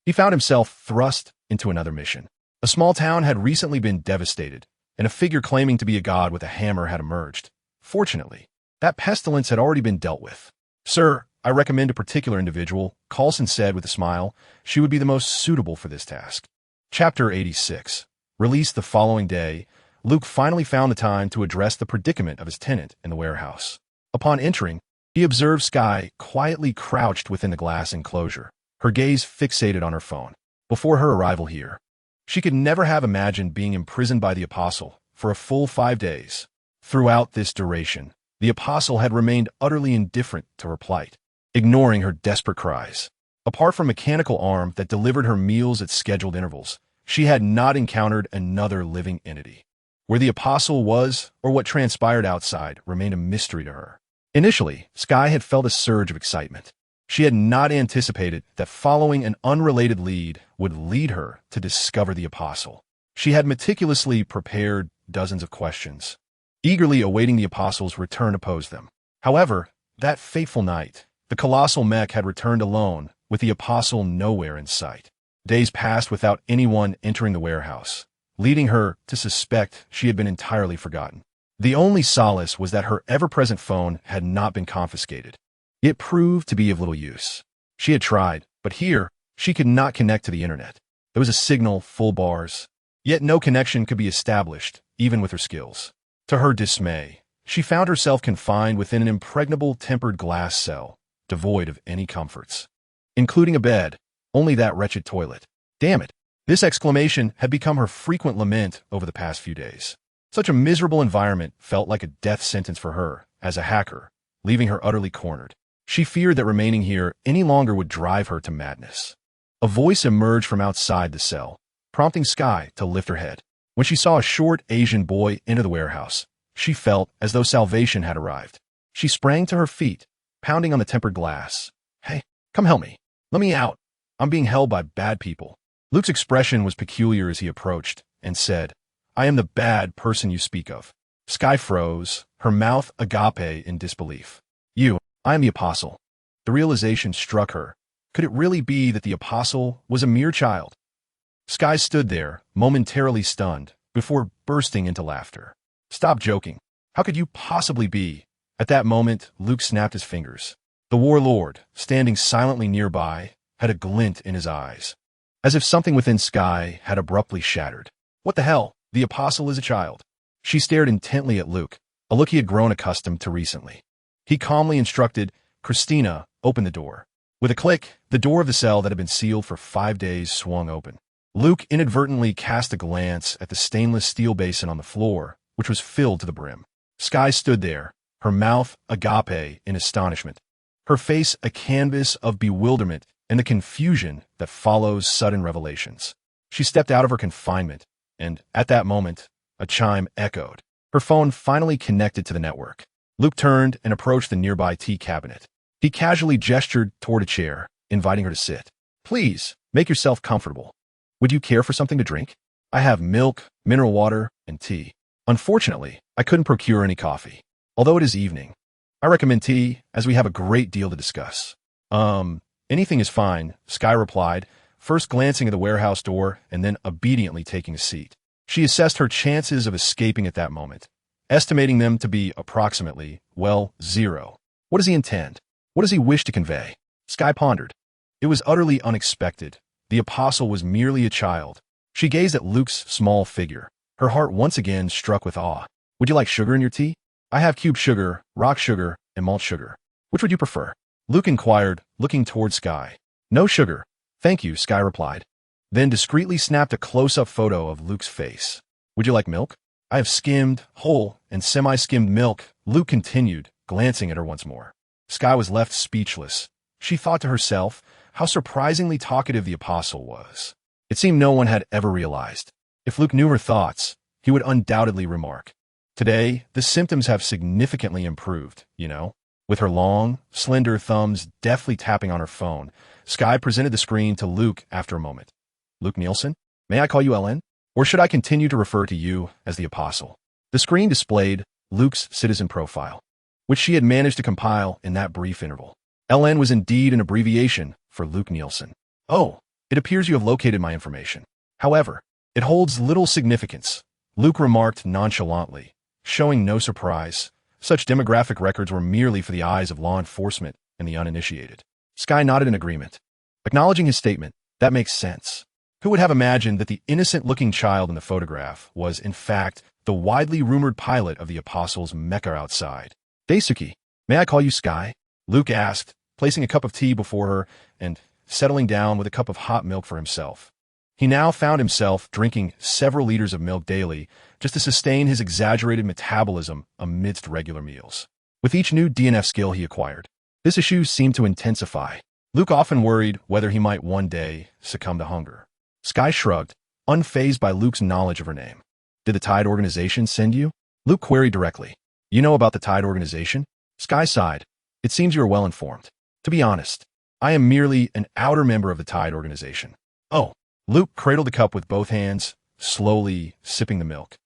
he found himself thrust into another mission. A small town had recently been devastated, and a figure claiming to be a god with a hammer had emerged. Fortunately, that pestilence had already been dealt with. "Sir, I recommend a particular individual," Coulson said with a smile. "She would be the most suitable for this task." Chapter 86. Released the following day, Luke finally found the time to address the predicament of his tenant in the warehouse. Upon entering, he observed Skye quietly crouched within the glass enclosure, her gaze fixated on her phone. Before her arrival here, she could never have imagined being imprisoned by the Apostle for a full 5 days. Throughout this duration, the Apostle had remained utterly indifferent to her plight, ignoring her desperate cries. Apart from a mechanical arm that delivered her meals at scheduled intervals, she had not encountered another living entity. Where the Apostle was, or what transpired outside, remained a mystery to her. Initially, Skye had felt a surge of excitement. She had not anticipated that following an unrelated lead would lead her to discover the Apostle. She had meticulously prepared dozens of questions, eagerly awaiting the Apostle's return to pose them. However, that fateful night, the colossal mech had returned alone, with the Apostle nowhere in sight. Days passed without anyone entering the warehouse, leading her to suspect she had been entirely forgotten. The only solace was that her ever-present phone had not been confiscated. It proved to be of little use. She had tried, but here, she could not connect to the internet. There was a signal, full bars, yet no connection could be established, even with her skills. To her dismay, she found herself confined within an impregnable tempered glass cell, devoid of any comforts, including a bed, only that wretched toilet. Damn it! This exclamation had become her frequent lament over the past few days. Such a miserable environment felt like a death sentence for her as a hacker, leaving her utterly cornered. She feared that remaining here any longer would drive her to madness. A voice emerged from outside the cell, prompting Sky to lift her head. When she saw a short Asian boy enter the warehouse, she felt as though salvation had arrived. She sprang to her feet, pounding on the tempered glass. "Hey, come help me. Let me out. I'm being held by bad people." Luke's expression was peculiar as he approached and said, "I am the bad person you speak of." Sky froze, her mouth agape in disbelief. I am the Apostle." The realization struck her. Could it really be that the Apostle was a mere child? Sky stood there, momentarily stunned, before bursting into laughter. "Stop joking. How could you possibly be?" At that moment, Luke snapped his fingers. The warlord, standing silently nearby, had a glint in his eyes, as if something within Sky had abruptly shattered. "What the hell? The Apostle is a child." She stared intently at Luke, a look he had grown accustomed to recently. He calmly instructed, "Christina, open the door." With a click, the door of the cell that had been sealed for 5 days swung open. Luke inadvertently cast a glance at the stainless steel basin on the floor, which was filled to the brim. Sky stood there, her mouth agape in astonishment, her face a canvas of bewilderment and the confusion that follows sudden revelations. She stepped out of her confinement, and at that moment, a chime echoed. Her phone finally connected to the network. Luke turned and approached the nearby tea cabinet. He casually gestured toward a chair, inviting her to sit. "Please, make yourself comfortable. Would you care for something to drink? I have milk, mineral water, and tea." Unfortunately, I couldn't procure any coffee. Although it is evening, I recommend tea, as we have a great deal to discuss. Anything is fine," Sky replied, first glancing at the warehouse door and then obediently taking a seat. She assessed her chances of escaping at that moment, estimating them to be approximately, 0. What does he intend? What does he wish to convey? Sky pondered. It was utterly unexpected. The Apostle was merely a child. She gazed at Luke's small figure, her heart once again struck with awe. "Would you like sugar in your tea? I have cube sugar, rock sugar, and malt sugar. Which would you prefer?" Luke inquired, looking toward Sky. "No sugar, thank you," Sky replied, then discreetly snapped a close-up photo of Luke's face. "Would you like milk?" "I have skimmed, whole, and semi-skimmed milk," Luke continued, glancing at her once more. Sky was left speechless. She thought to herself how surprisingly talkative the Apostle was. It seemed no one had ever realized. If Luke knew her thoughts, he would undoubtedly remark, "Today, the symptoms have significantly improved, you know." With her long, slender thumbs deftly tapping on her phone, Sky presented the screen to Luke after a moment. "Luke Nielsen? May I call you LN? Or should I continue to refer to you as the Apostle?" The screen displayed Luke's citizen profile, which she had managed to compile in that brief interval. LN was indeed an abbreviation for Luke Nielsen. "Oh, it appears you have located my information. However, it holds little significance," Luke remarked nonchalantly, showing no surprise. Such demographic records were merely for the eyes of law enforcement and the uninitiated. Sky nodded in agreement. Acknowledging his statement, "That makes sense. Who would have imagined that the innocent-looking child in the photograph was, in fact, the widely rumored pilot of the Apostle's Mecca outside?" "Daisuke, may I call you Sky?" Luke asked, placing a cup of tea before her and settling down with a cup of hot milk for himself. He now found himself drinking several liters of milk daily just to sustain his exaggerated metabolism amidst regular meals. With each new DNF skill he acquired, this issue seemed to intensify. Luke often worried whether he might one day succumb to hunger. Sky shrugged, unfazed by Luke's knowledge of her name. "Did the Tide organization send you?" Luke queried directly. "You know about the Tide organization?" Sky sighed. "It seems you are well informed. To be honest, I am merely an outer member of the Tide organization." "Oh." Luke cradled the cup with both hands, slowly sipping the milk,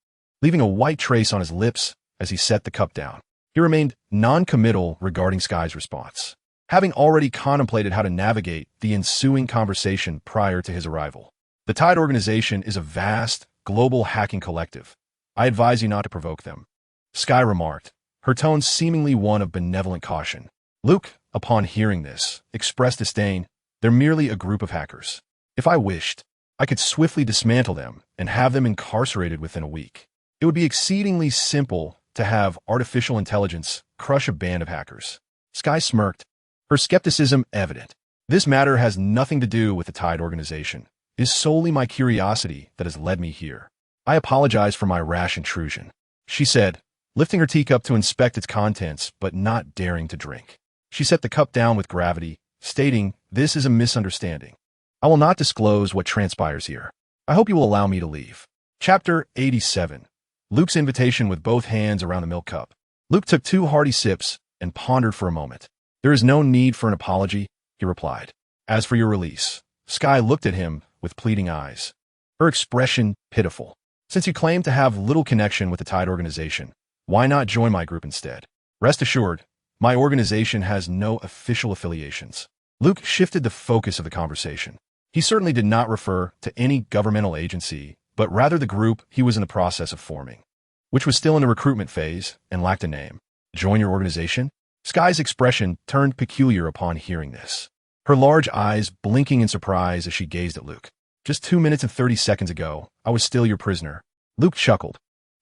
leaving a white trace on his lips as he set the cup down. He remained non-committal regarding Sky's response, having already contemplated how to navigate the ensuing conversation prior to his arrival. "The Tide organization is a vast, global hacking collective. I advise you not to provoke them," Sky remarked, her tone seemingly one of benevolent caution. Luke, upon hearing this, expressed disdain. "They're merely a group of hackers. If I wished, I could swiftly dismantle them and have them incarcerated within a week. It would be exceedingly simple to have artificial intelligence crush a band of hackers." Sky smirked, her skepticism evident. "This matter has nothing to do with the Tide organization. It is solely my curiosity that has led me here. I apologize for my rash intrusion." she said, lifting her teacup to inspect its contents, but not daring to drink. She set the cup down with gravity, stating, "This is a misunderstanding. I will not disclose what transpires here. I hope you will allow me to leave." Chapter 87. Luke's invitation with both hands around the milk cup. Luke took 2 hearty sips and pondered for a moment. "There is no need for an apology," he replied. "As for your release." Sky looked at him with pleading eyes, her expression pitiful. "Since you claim to have little connection with the Tide organization, why not join my group instead? Rest assured, my organization has no official affiliations." Luke shifted the focus of the conversation. He certainly did not refer to any governmental agency, but rather the group he was in the process of forming, which was still in the recruitment phase and lacked a name. "Join your organization?" Sky's expression turned peculiar upon hearing this, her large eyes blinking in surprise as she gazed at Luke. "Just 2 minutes and 30 seconds ago, I was still your prisoner." Luke chuckled.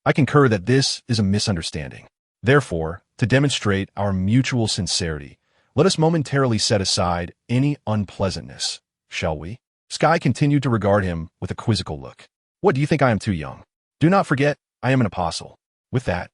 "I concur that this is a misunderstanding. Therefore, to demonstrate our mutual sincerity, let us momentarily set aside any unpleasantness, shall we?" Sky continued to regard him with a quizzical look. "What, do you think I am too young? Do not forget, I am an apostle." With that,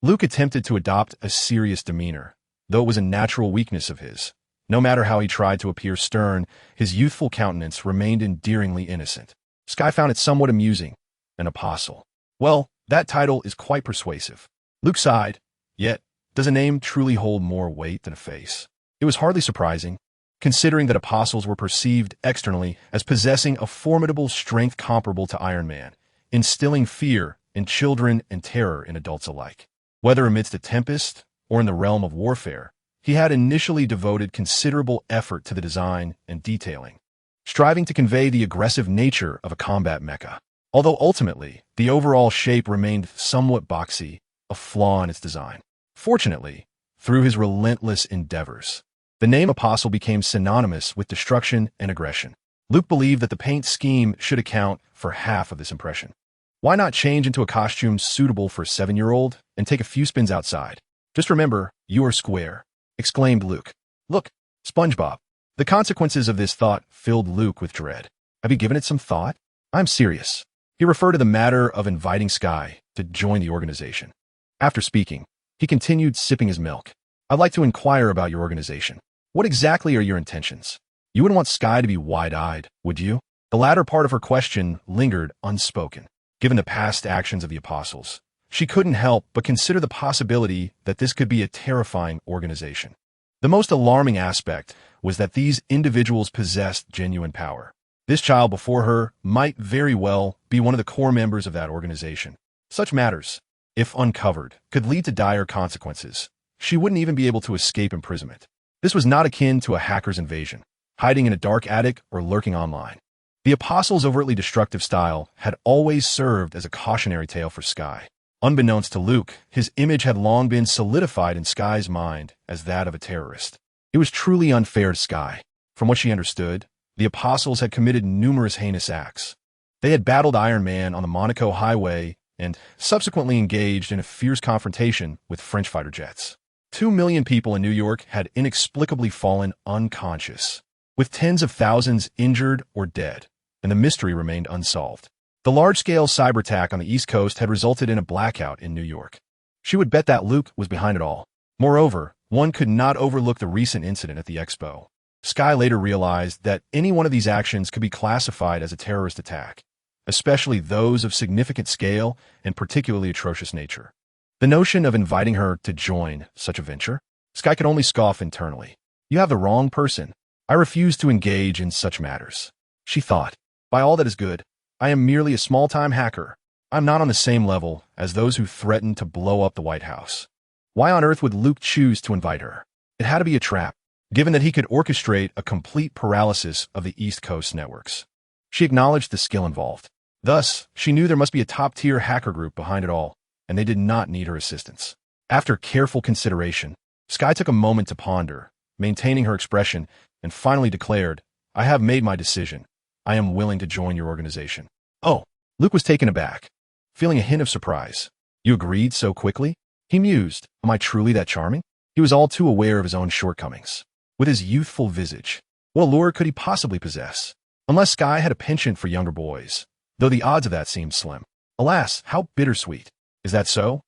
Luke attempted to adopt a serious demeanor, though it was a natural weakness of his. No matter how he tried to appear stern, his youthful countenance remained endearingly innocent. Sky found it somewhat amusing. An apostle. Well, that title is quite persuasive. Luke sighed. Yet, does a name truly hold more weight than a face? It was hardly surprising, considering that apostles were perceived externally as possessing a formidable strength comparable to Iron Man, instilling fear in children and terror in adults alike. Whether amidst a tempest or in the realm of warfare, he had initially devoted considerable effort to the design and detailing, striving to convey the aggressive nature of a combat mecha. Although ultimately, the overall shape remained somewhat boxy, a flaw in its design. Fortunately, through his relentless endeavors, the name Apostle became synonymous with destruction and aggression. Luke believed that the paint scheme should account for half of this impression. Why not change into a costume suitable for a 7-year-old and take a few spins outside? "Just remember, you are square," exclaimed Luke. "Look, SpongeBob." The consequences of this thought filled Luke with dread. Have you given it some thought? "I'm serious." He referred to the matter of inviting Sky to join the organization. After speaking, he continued sipping his milk. "I'd like to inquire about your organization. What exactly are your intentions? You wouldn't want Sky to be wide-eyed, would you?" The latter part of her question lingered unspoken. Given the past actions of the apostles, she couldn't help but consider the possibility that this could be a terrifying organization. The most alarming aspect was that these individuals possessed genuine power. This child before her might very well be one of the core members of that organization. Such matters, if uncovered, could lead to dire consequences. She wouldn't even be able to escape imprisonment. This was not akin to a hacker's invasion, hiding in a dark attic or lurking online. The apostles' overtly destructive style had always served as a cautionary tale for Sky. Unbeknownst to Luke, his image had long been solidified in Sky's mind as that of a terrorist. It was truly unfair to Sky. From what she understood, the apostles had committed numerous heinous acts. They had battled Iron Man on the Monaco highway and subsequently engaged in a fierce confrontation with French fighter jets. 2 million people in New York had inexplicably fallen unconscious, with tens of thousands injured or dead, and the mystery remained unsolved. The large-scale cyber attack on the East Coast had resulted in a blackout in New York. She would bet that Luke was behind it all. Moreover, one could not overlook the recent incident at the expo. Sky later realized that any one of these actions could be classified as a terrorist attack, especially those of significant scale and particularly atrocious nature. The notion of inviting her to join such a venture, Sky could only scoff internally. "You have the wrong person. I refuse to engage in such matters," she thought. "By all that is good, I am merely a small-time hacker. I'm not on the same level as those who threaten to blow up the White House." Why on earth would Luke choose to invite her? It had to be a trap, given that he could orchestrate a complete paralysis of the East Coast networks. She acknowledged the skill involved. Thus, she knew there must be a top-tier hacker group behind it all, and they did not need her assistance. After careful consideration, Sky took a moment to ponder, maintaining her expression, and finally declared, "I have made my decision. I am willing to join your organization." "Oh," Luke was taken aback, feeling a hint of surprise. "You agreed so quickly?" He mused. Am I truly that charming? He was all too aware of his own shortcomings. With his youthful visage, what allure could he possibly possess? Unless Sky had a penchant for younger boys, though the odds of that seemed slim. Alas, how bittersweet. Is that so?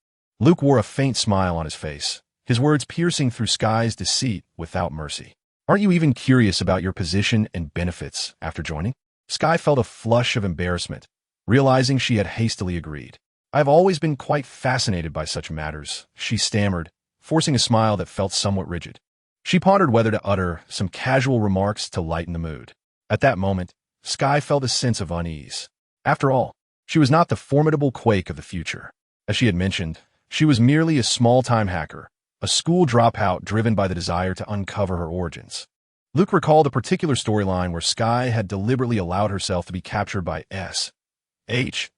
Luke wore a faint smile on his face, his words piercing through Sky's deceit without mercy. Aren't you even curious about your position and benefits after joining? Sky felt a flush of embarrassment, realizing she had hastily agreed. I've always been quite fascinated by such matters, she stammered, forcing a smile that felt somewhat rigid. She pondered whether to utter some casual remarks to lighten the mood. At that moment, Sky felt a sense of unease. After all, she was not the formidable Quake of the future. As she had mentioned, she was merely a small-time hacker, a school dropout driven by the desire to uncover her origins. Luke recalled a particular storyline where Sky had deliberately allowed herself to be captured by SHLD,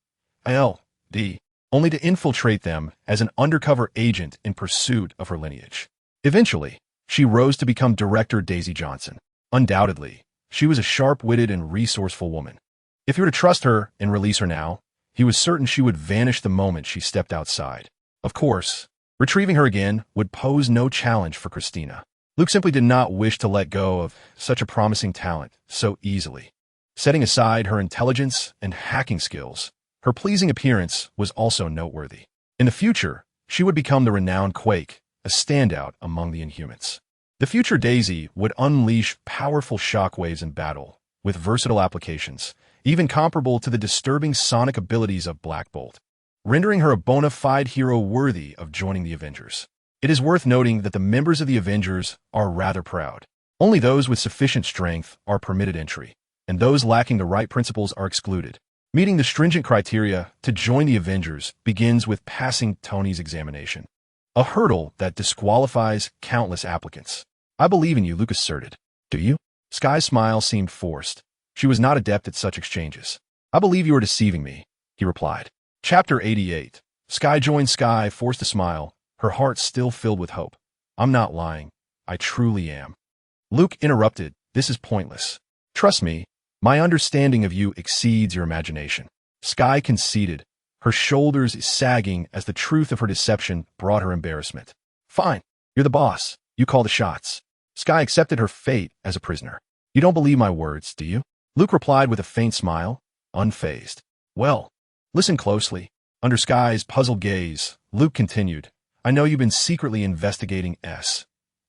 only to infiltrate them as an undercover agent in pursuit of her lineage. Eventually, she rose to become Director Daisy Johnson. Undoubtedly, she was a sharp-witted and resourceful woman. If he were to trust her and release her now, he was certain she would vanish the moment she stepped outside. Of course, retrieving her again would pose no challenge for Christina. Luke simply did not wish to let go of such a promising talent so easily. Setting aside her intelligence and hacking skills, her pleasing appearance was also noteworthy. In the future, she would become the renowned Quake, a standout among the Inhumans. The future Daisy would unleash powerful shockwaves in battle, with versatile applications, even comparable to the disturbing sonic abilities of Black Bolt, rendering her a bona fide hero worthy of joining the Avengers. It is worth noting that the members of the Avengers are rather proud. Only those with sufficient strength are permitted entry, and those lacking the right principles are excluded. Meeting the stringent criteria to join the Avengers begins with passing Tony's examination, a hurdle that disqualifies countless applicants. I believe in you, Luke asserted. Do you? Sky's smile seemed forced. She was not adept at such exchanges. I believe you are deceiving me, he replied. Chapter 88. Sky joined Sky, forced a smile, her heart still filled with hope. I'm not lying. I truly am. Luke interrupted. This is pointless. Trust me, my understanding of you exceeds your imagination. Sky conceded, her shoulders sagging as the truth of her deception brought her embarrassment. Fine. You're the boss. You call the shots. Sky accepted her fate as a prisoner. You don't believe my words, do you? Luke replied with a faint smile, unfazed. Well, listen closely. Under Sky's puzzled gaze, Luke continued, I know you've been secretly investigating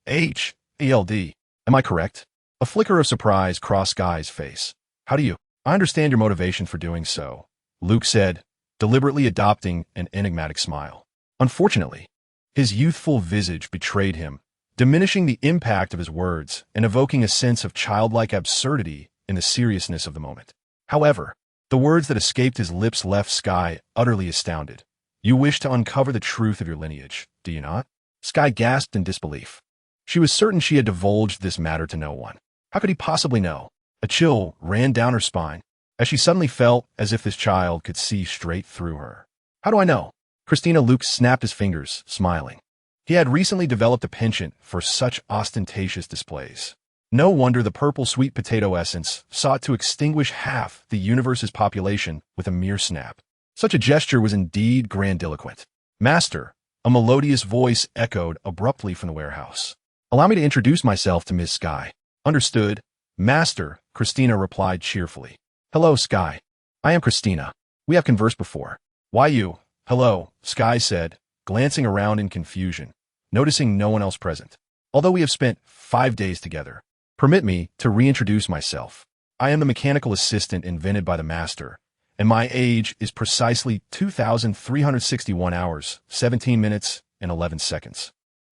SHLD. Am I correct? A flicker of surprise crossed Sky's face. How do you? I understand your motivation for doing so, Luke said, deliberately adopting an enigmatic smile. Unfortunately, his youthful visage betrayed him, diminishing the impact of his words and evoking a sense of childlike absurdity in the seriousness of the moment. However, the words that escaped his lips left Sky utterly astounded. You wish to uncover the truth of your lineage, do you not? Sky gasped in disbelief. She was certain she had divulged this matter to no one. How could he possibly know? A chill ran down her spine, as she suddenly felt as if this child could see straight through her. How do I know? Luke snapped his fingers, smiling. He had recently developed a penchant for such ostentatious displays. No wonder the purple sweet potato essence sought to extinguish half the universe's population with a mere snap. Such a gesture was indeed grandiloquent. Master, a melodious voice echoed abruptly from the warehouse. Allow me to introduce myself to Miss Sky. Understood. Master, Christina replied cheerfully. Hello, Sky. I am Christina. We have conversed before. Why you? Hello, Sky said, glancing around in confusion, noticing no one else present. Although we have spent 5 days together, permit me to reintroduce myself. I am the mechanical assistant invented by the Master, and my age is precisely 2,361 hours, 17 minutes, and 11 seconds.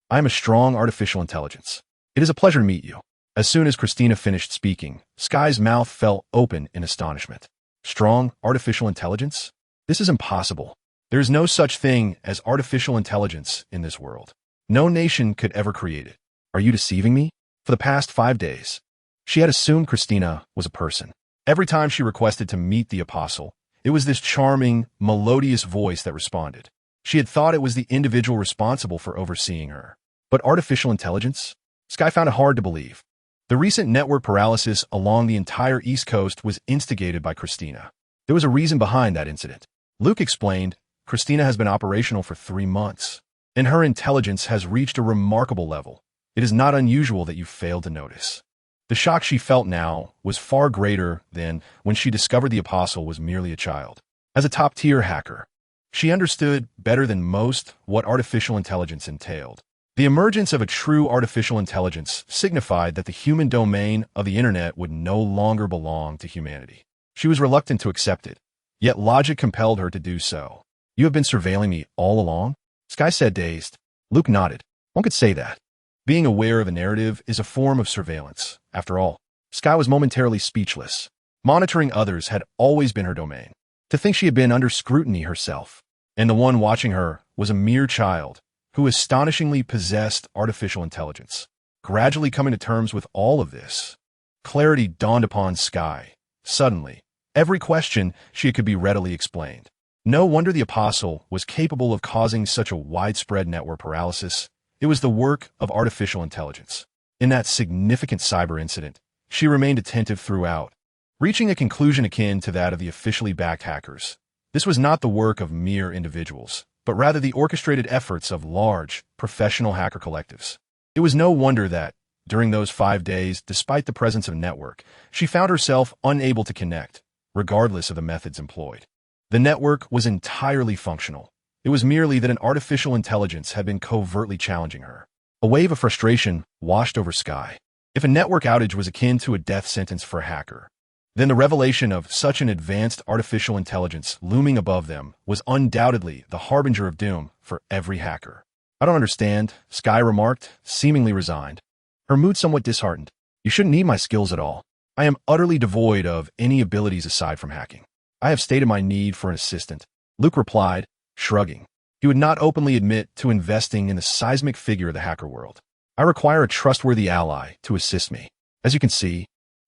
I am a strong artificial intelligence. It is a pleasure to meet you. As soon as Christina finished speaking, Sky's mouth fell open in astonishment. Strong artificial intelligence? This is impossible. There is no such thing as artificial intelligence in this world. No nation could ever create it. Are you deceiving me? For the past 5 days, she had assumed Christina was a person. Every time she requested to meet the apostle, it was this charming, melodious voice that responded. She had thought it was the individual responsible for overseeing her. But artificial intelligence? Sky found it hard to believe. The recent network paralysis along the entire East Coast was instigated by Christina. There was a reason behind that incident. Luke explained, Christina has been operational for 3 months, and her intelligence has reached a remarkable level. It is not unusual that you failed to notice. The shock she felt now was far greater than when she discovered the apostle was merely a child. As a top-tier hacker, She understood better than most what artificial intelligence entailed. The emergence of a true artificial intelligence signified that the human domain of the internet would no longer belong to humanity. She was reluctant to accept it, yet logic compelled her to do so. You have been surveilling me all along? Sky said, dazed. Luke nodded. One could say that. Being aware of a narrative is a form of surveillance. After all, Sky was momentarily speechless. Monitoring others had always been her domain. To think she had been under scrutiny herself, and the one watching her was a mere child who astonishingly possessed artificial intelligence. Gradually coming to terms with all of this, clarity dawned upon Sky. Suddenly, every question she could be readily explained. No wonder the Apostle was capable of causing such a widespread network paralysis. It was the work of artificial intelligence. In that significant cyber incident, she remained attentive throughout, reaching a conclusion akin to that of the officially backed hackers. This was not the work of mere individuals, but rather the orchestrated efforts of large, professional hacker collectives. It was no wonder that, during those 5 days, despite the presence of a network, she found herself unable to connect, regardless of the methods employed. The network was entirely functional. It was merely that an artificial intelligence had been covertly challenging her. A wave of frustration washed over Sky. If a network outage was akin to a death sentence for a hacker, then the revelation of such an advanced artificial intelligence looming above them was undoubtedly the harbinger of doom for every hacker. I don't understand, Sky remarked, seemingly resigned. Her mood somewhat disheartened. You shouldn't need my skills at all. I am utterly devoid of any abilities aside from hacking. I have stated my need for an assistant. Luke replied, shrugging. He would not openly admit to investing in the seismic figure of the hacker world. I require a trustworthy ally to assist me. As you can see,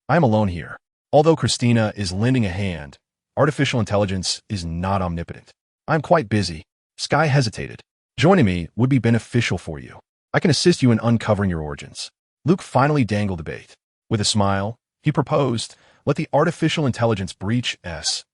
I am alone here. Although Christina is lending a hand, artificial intelligence is not omnipotent. I am quite busy. Sky hesitated. Joining me would be beneficial for you. I can assist you in uncovering your origins. Luke finally dangled the bait. With a smile, he proposed, let the artificial intelligence breach SHIELD's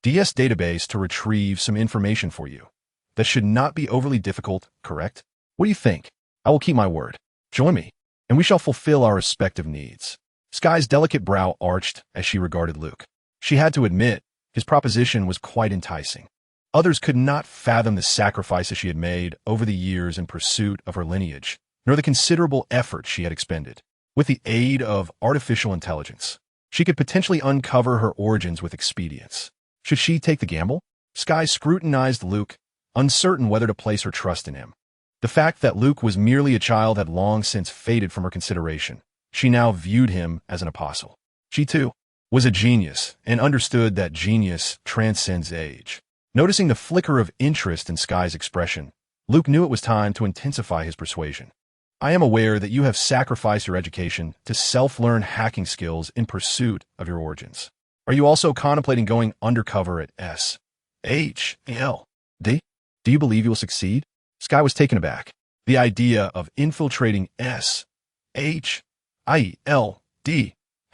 database to retrieve some information for you. That should not be overly difficult, correct? What do you think? I will keep my word. Join me, and we shall fulfill our respective needs. Sky's delicate brow arched as she regarded Luke. She had to admit, his proposition was quite enticing. Others could not fathom the sacrifices she had made over the years in pursuit of her lineage, nor the considerable effort she had expended. With the aid of artificial intelligence, she could potentially uncover her origins with expedience. Should she take the gamble? Sky scrutinized Luke, uncertain whether to place her trust in him. The fact that Luke was merely a child had long since faded from her consideration. She now viewed him as an apostle. She, too, was a genius and understood that genius transcends age. Noticing the flicker of interest in Sky's expression, Luke knew it was time to intensify his persuasion. I am aware that you have sacrificed your education to self-learn hacking skills in pursuit of your origins. Are you also contemplating going undercover at SHIELD? Do you believe you will succeed? Sky was taken aback. The idea of infiltrating SHIELD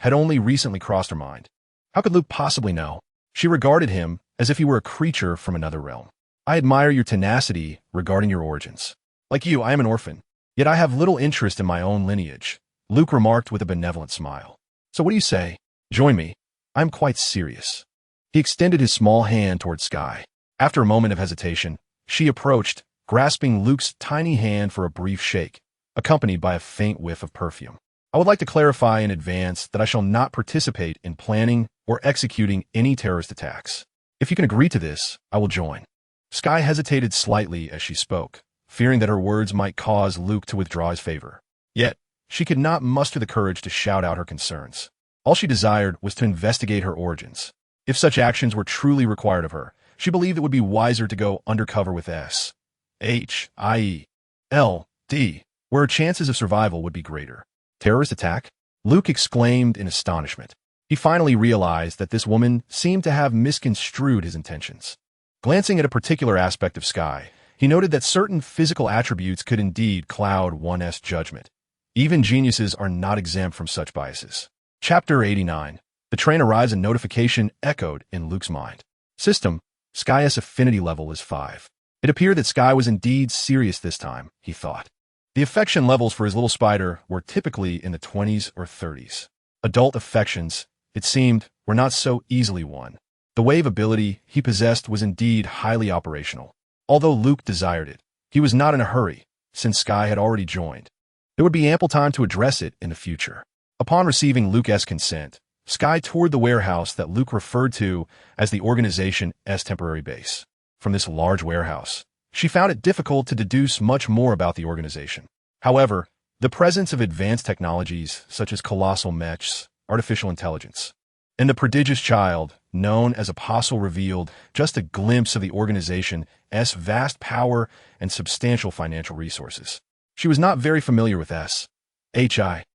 had only recently crossed her mind. How could Luke possibly know? She regarded him as if he were a creature from another realm. I admire your tenacity regarding your origins. Like you, I am an orphan, yet I have little interest in my own lineage, Luke remarked with a benevolent smile. So what do you say? Join me. I am quite serious. He extended his small hand toward Sky. After a moment of hesitation, she approached, grasping Luke's tiny hand for a brief shake, accompanied by a faint whiff of perfume. I would like to clarify in advance that I shall not participate in planning or executing any terrorist attacks. If you can agree to this, I will join. Sky hesitated slightly as she spoke, fearing that her words might cause Luke to withdraw his favor. Yet, she could not muster the courage to shout out her concerns. All she desired was to investigate her origins. If such actions were truly required of her, she believed it would be wiser to go undercover with SHIELD, where her chances of survival would be greater. Terrorist attack? Luke exclaimed in astonishment. He finally realized that this woman seemed to have misconstrued his intentions. Glancing at a particular aspect of Sky, he noted that certain physical attributes could indeed cloud one's judgment. Even geniuses are not exempt from such biases. Chapter 89. The train arrives and notification echoed in Luke's mind. System, Sky's affinity level is 5. It appeared that Sky was indeed serious this time, he thought. The affection levels for his little spider were typically in the 20s or 30s. Adult affections, it seemed, were not so easily won. The wave ability he possessed was indeed highly operational. Although Luke desired it, he was not in a hurry, since Sky had already joined. There would be ample time to address it in the future. Upon receiving Luke's consent, Sky toured the warehouse that Luke referred to as the organization's temporary base. From this large warehouse, she found it difficult to deduce much more about the organization. However, the presence of advanced technologies such as colossal mechs, artificial intelligence, and the prodigious child, known as Apostle, revealed just a glimpse of the organization's vast power and substantial financial resources. She was not very familiar with SHIELD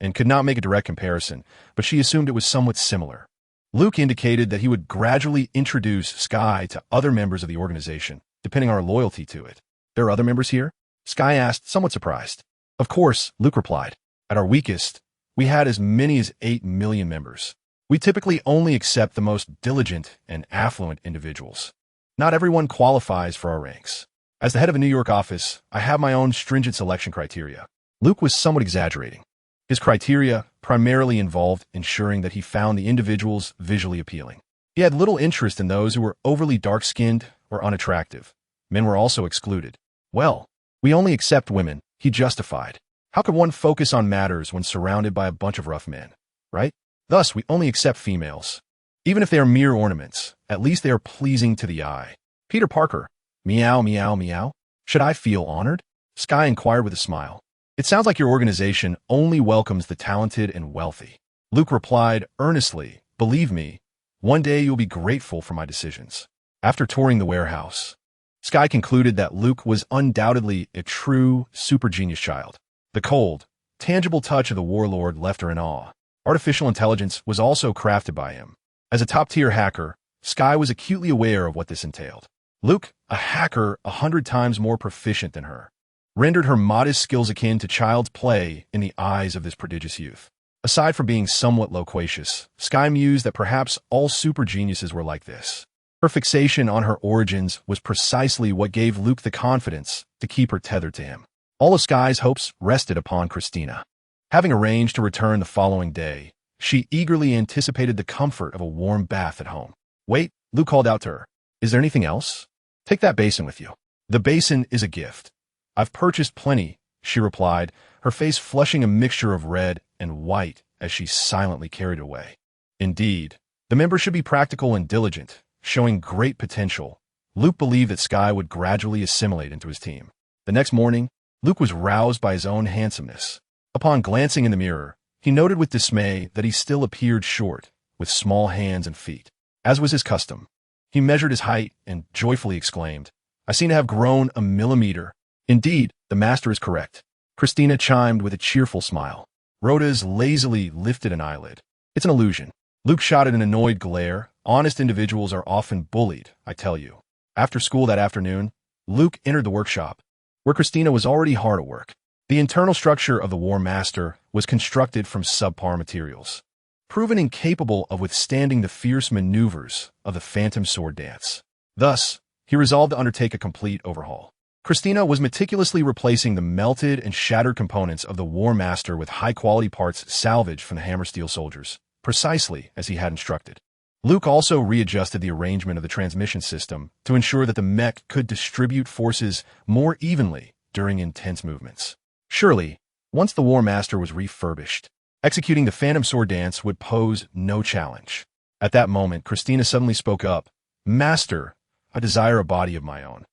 and could not make a direct comparison, but she assumed it was somewhat similar. Luke indicated that he would gradually introduce Sky to other members of the organization, depending on her loyalty to it. There are other members here? Sky asked, somewhat surprised. Of course, Luke replied. At our weakest, we had as many as 8 million members. We typically only accept the most diligent and affluent individuals. Not everyone qualifies for our ranks. As the head of a New York office, I have my own stringent selection criteria. Luke was somewhat exaggerating. His criteria primarily involved ensuring that he found the individuals visually appealing. He had little interest in those who were overly dark-skinned or unattractive. Men were also excluded. Well, we only accept women, he justified. How could one focus on matters when surrounded by a bunch of rough men, right? Thus, we only accept females. Even if they are mere ornaments, at least they are pleasing to the eye. Peter Parker, meow, meow, meow. Should I feel honored? Sky inquired with a smile. It sounds like your organization only welcomes the talented and wealthy. Luke replied earnestly, believe me, one day you'll be grateful for my decisions. After touring the warehouse, Sky concluded that Luke was undoubtedly a true super genius child. The cold, tangible touch of the warlord left her in awe. Artificial intelligence was also crafted by him. As a top-tier hacker, Sky was acutely aware of what this entailed. Luke, a hacker 100 times more proficient than her, rendered her modest skills akin to child's play in the eyes of this prodigious youth. Aside from being somewhat loquacious, Sky mused that perhaps all super geniuses were like this. Her fixation on her origins was precisely what gave Luke the confidence to keep her tethered to him. All of Sky's hopes rested upon Christina. Having arranged to return the following day, she eagerly anticipated the comfort of a warm bath at home. Wait, Luke called out to her. Is there anything else? Take that basin with you. The basin is a gift. I've purchased plenty, she replied, her face flushing a mixture of red and white as she silently carried it away. Indeed, the member should be practical and diligent, showing great potential. Luke believed that Sky would gradually assimilate into his team. The next morning, Luke was roused by his own handsomeness. Upon glancing in the mirror, he noted with dismay that he still appeared short, with small hands and feet. As was his custom, he measured his height and joyfully exclaimed, I seem to have grown a millimeter. Indeed, the master is correct. Christina chimed with a cheerful smile. Rotos lazily lifted an eyelid. It's an illusion. Luke shot at an annoyed glare. Honest individuals are often bullied, I tell you. After school that afternoon, Luke entered the workshop, where Christina was already hard at work. The internal structure of the War Master was constructed from subpar materials, proven incapable of withstanding the fierce maneuvers of the Phantom Sword Dance. Thus, he resolved to undertake a complete overhaul. Christina was meticulously replacing the melted and shattered components of the War Master with high-quality parts salvaged from the Hammer Steel soldiers, precisely as he had instructed. Luke also readjusted the arrangement of the transmission system to ensure that the mech could distribute forces more evenly during intense movements. Surely, once the War Master was refurbished, executing the Phantom Sword Dance would pose no challenge. At that moment, Christina suddenly spoke up. Master, I desire a body of my own.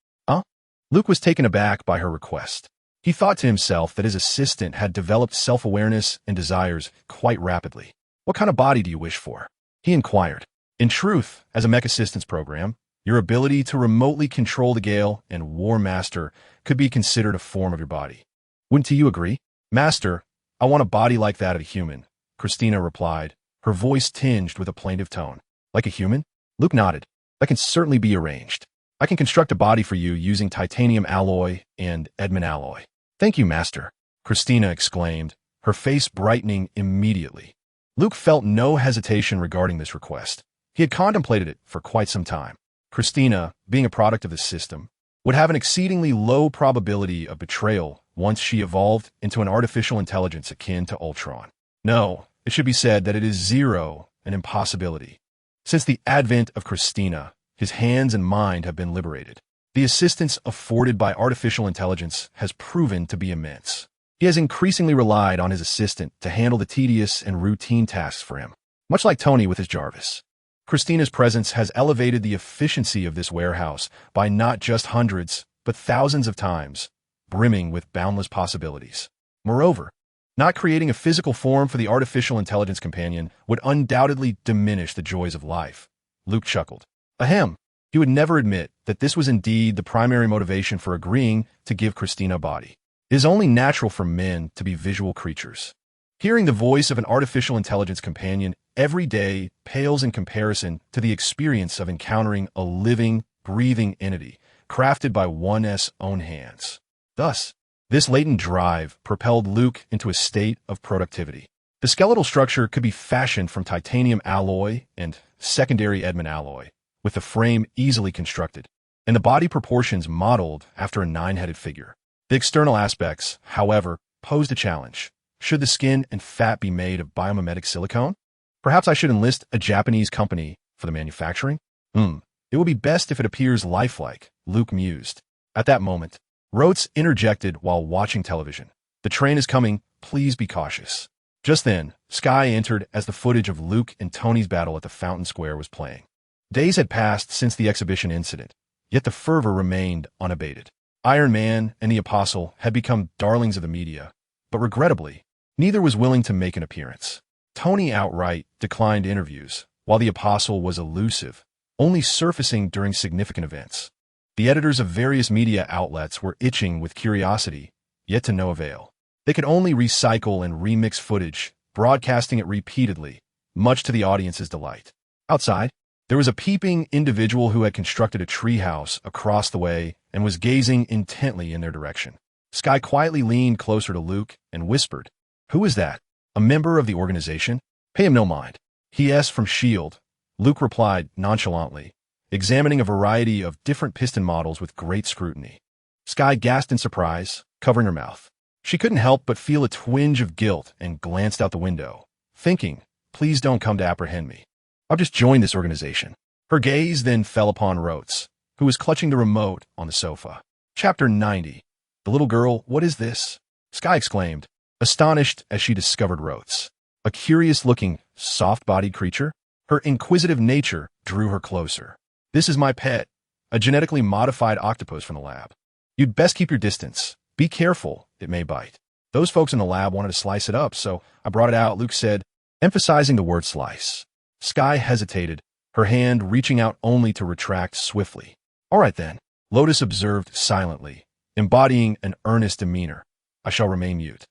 Luke was taken aback by her request. He thought to himself that his assistant had developed self-awareness and desires quite rapidly. What kind of body do you wish for? He inquired. In truth, as a mech assistance program, your ability to remotely control the Gale and War Master could be considered a form of your body. Wouldn't you agree? Master, I want a body like that of a human, Christina replied, her voice tinged with a plaintive tone. Like a human? Luke nodded. That can certainly be arranged. I can construct a body for you using titanium alloy and Edmund alloy. Thank you, Master, Christina exclaimed, her face brightening immediately. Luke felt no hesitation regarding this request. He had contemplated it for quite some time. Christina, being a product of the system, would have an exceedingly low probability of betrayal once she evolved into an artificial intelligence akin to Ultron. No, it should be said that it is zero, an impossibility. Since the advent of Christina, his hands and mind have been liberated. The assistance afforded by artificial intelligence has proven to be immense. He has increasingly relied on his assistant to handle the tedious and routine tasks for him, much like Tony with his Jarvis. Christina's presence has elevated the efficiency of this warehouse by not just hundreds, but thousands of times, brimming with boundless possibilities. Moreover, not creating a physical form for the artificial intelligence companion would undoubtedly diminish the joys of life. Luke chuckled. Ahem. He would never admit that this was indeed the primary motivation for agreeing to give Christina a body. It is only natural for men to be visual creatures. Hearing the voice of an artificial intelligence companion every day pales in comparison to the experience of encountering a living, breathing entity crafted by one's own hands. Thus, this latent drive propelled Luke into a state of productivity. The skeletal structure could be fashioned from titanium alloy and secondary Edmond alloy, with the frame easily constructed, and the body proportions modeled after a 9-headed figure. The external aspects, however, posed a challenge. Should the skin and fat be made of biomimetic silicone? Perhaps I should enlist a Japanese company for the manufacturing? It would be best if it appears lifelike, Luke mused. At that moment, Rotos interjected while watching television. The train is coming, please be cautious. Just then, Sky entered as the footage of Luke and Tony's battle at the Fountain Square was playing. Days had passed since the exhibition incident, yet the fervor remained unabated. Iron Man and the Apostle had become darlings of the media, but regrettably, neither was willing to make an appearance. Tony outright declined interviews, while the Apostle was elusive, only surfacing during significant events. The editors of various media outlets were itching with curiosity, yet to no avail. They could only recycle and remix footage, broadcasting it repeatedly, much to the audience's delight. Outside, there was a peeping individual who had constructed a treehouse across the way and was gazing intently in their direction. Sky quietly leaned closer to Luke and whispered, "Who is that? A member of the organization? Pay him no mind." "He is from S.H.I.E.L.D." Luke replied nonchalantly, examining a variety of different piston models with great scrutiny. Sky gasped in surprise, covering her mouth. She couldn't help but feel a twinge of guilt and glanced out the window, thinking, please don't come to apprehend me. I've just joined this organization. Her gaze then fell upon Rotos, who was clutching the remote on the sofa. Chapter 90. The little girl, what is this? Sky exclaimed, astonished as she discovered Rotos. A curious-looking, soft-bodied creature. Her inquisitive nature drew her closer. This is my pet, a genetically modified octopus from the lab. You'd best keep your distance. Be careful, it may bite. Those folks in the lab wanted to slice it up, so I brought it out, Luke said, emphasizing the word slice. Sky hesitated, her hand reaching out only to retract swiftly. All right then, Lotus observed silently, embodying an earnest demeanor. I shall remain mute.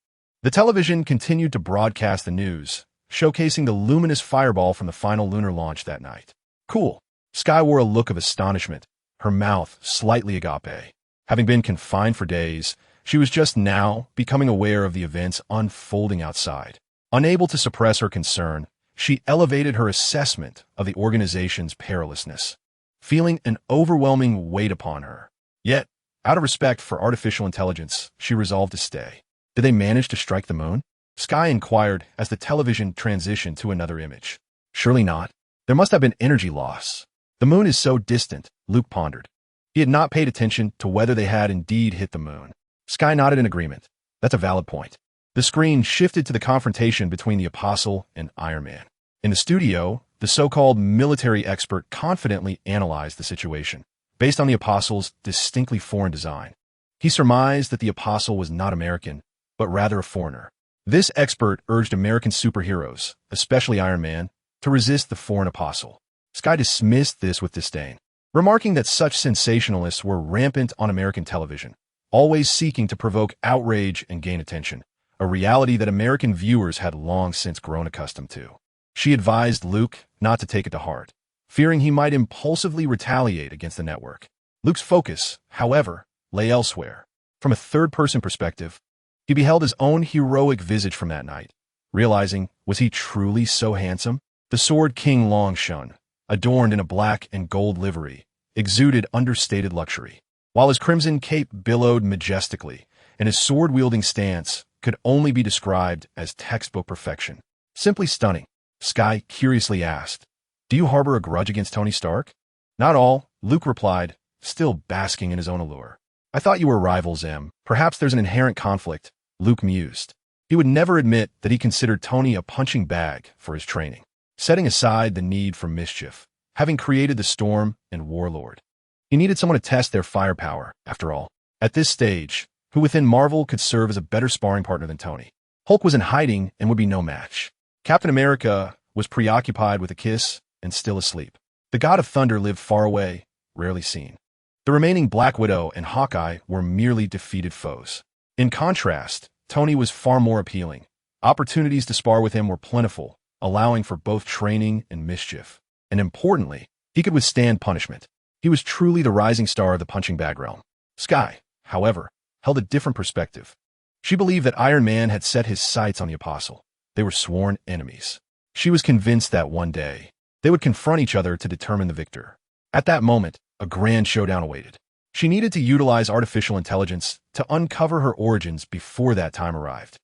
The television continued to broadcast the news, showcasing the luminous fireball from the final lunar launch that night. Cool. Sky wore a look of astonishment, her mouth slightly agape. Having been confined for days, she was just now becoming aware of the events unfolding outside. Unable to suppress her concern, she elevated her assessment of the organization's perilousness, feeling an overwhelming weight upon her. Yet, out of respect for artificial intelligence, she resolved to stay. Did they manage to strike the moon? Sky inquired as the television transitioned to another image. Surely not. There must have been energy loss. The moon is so distant, Luke pondered. He had not paid attention to whether they had indeed hit the moon. Sky nodded in agreement. That's a valid point. The screen shifted to the confrontation between the Apostle and Iron Man. In the studio, the so-called military expert confidently analyzed the situation, based on the Apostle's distinctly foreign design. He surmised that the Apostle was not American, but rather a foreigner. This expert urged American superheroes, especially Iron Man, to resist the foreign Apostle. Sky dismissed this with disdain, remarking that such sensationalists were rampant on American television, always seeking to provoke outrage and gain attention, a reality that American viewers had long since grown accustomed to. She advised Luke not to take it to heart, fearing he might impulsively retaliate against the network. Luke's focus, however, lay elsewhere. From a third-person perspective, he beheld his own heroic visage from that night, realizing, was he truly so handsome? The Sword King Longshun, adorned in a black and gold livery, exuded understated luxury, while his crimson cape billowed majestically, and his sword-wielding stance could only be described as textbook perfection. Simply stunning. Sky curiously asked, Do you harbor a grudge against Tony Stark? Not all, Luke replied, still basking in his own allure. I thought you were rivals, Em. Perhaps there's an inherent conflict, Luke mused. He would never admit that he considered Tony a punching bag for his training, setting aside the need for mischief, having created the Storm and Warlord. He needed someone to test their firepower, after all. At this stage, who within Marvel could serve as a better sparring partner than Tony? Hulk was in hiding and would be no match. Captain America was preoccupied with a kiss and still asleep. The God of Thunder lived far away, rarely seen. The remaining Black Widow and Hawkeye were merely defeated foes. In contrast, Tony was far more appealing. Opportunities to spar with him were plentiful, allowing for both training and mischief. And importantly, he could withstand punishment. He was truly the rising star of the punching bag realm. Skye, however, held a different perspective. She believed that Iron Man had set his sights on the Apostle. They were sworn enemies. She was convinced that one day, they would confront each other to determine the victor. At that moment, a grand showdown awaited. She needed to utilize artificial intelligence to uncover her origins before that time arrived.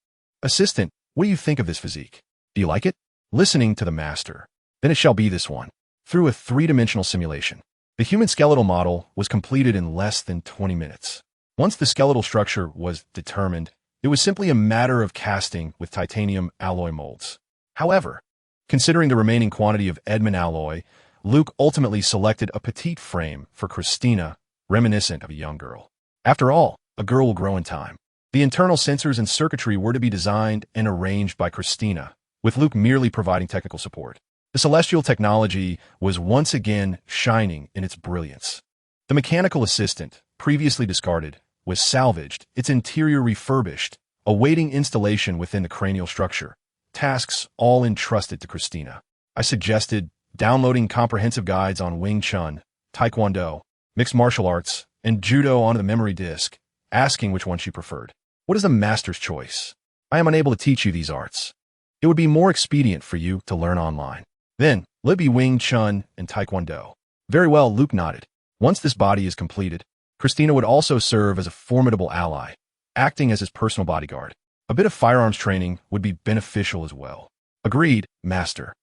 Assistant, what do you think of this physique? Do you like it? Listening to the master. Then it shall be this one. Through a three-dimensional simulation, the human skeletal model was completed in less than 20 minutes. Once the skeletal structure was determined, it was simply a matter of casting with titanium alloy molds. However, considering the remaining quantity of Edmund alloy, Luke ultimately selected a petite frame for Christina, reminiscent of a young girl. After all, a girl will grow in time. The internal sensors and circuitry were to be designed and arranged by Christina, with Luke merely providing technical support. The celestial technology was once again shining in its brilliance. The mechanical assistant, previously discarded, was salvaged, its interior refurbished, awaiting installation within the cranial structure. Tasks all entrusted to Christina. I suggested downloading comprehensive guides on Wing Chun, Taekwondo, mixed martial arts, and Judo onto the memory disk, asking which one she preferred. What is the master's choice? I am unable to teach you these arts. It would be more expedient for you to learn online. Then, let it be Wing Chun and Taekwondo. Very well, Luke nodded. Once this body is completed, Christina would also serve as a formidable ally, acting as his personal bodyguard. A bit of firearms training would be beneficial as well. Agreed, Master.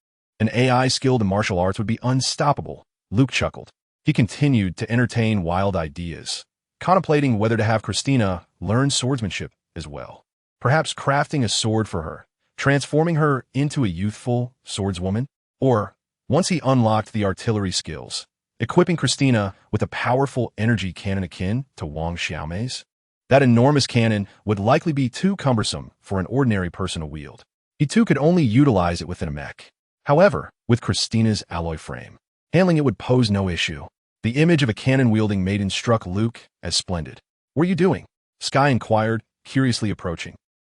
An AI skilled in martial arts would be unstoppable, Luke chuckled. He continued to entertain wild ideas, contemplating whether to have Christina learn swordsmanship as well. Perhaps crafting a sword for her, transforming her into a youthful swordswoman, or, once he unlocked the artillery skills, equipping Christina with a powerful energy cannon akin to Wang Xiaomei's. That enormous cannon would likely be too cumbersome for an ordinary person to wield. He too could only utilize it within a mech. However, with Christina's alloy frame, handling it would pose no issue. The image of a cannon-wielding maiden struck Luke as splendid. What are you doing? Skye inquired, curiously approaching.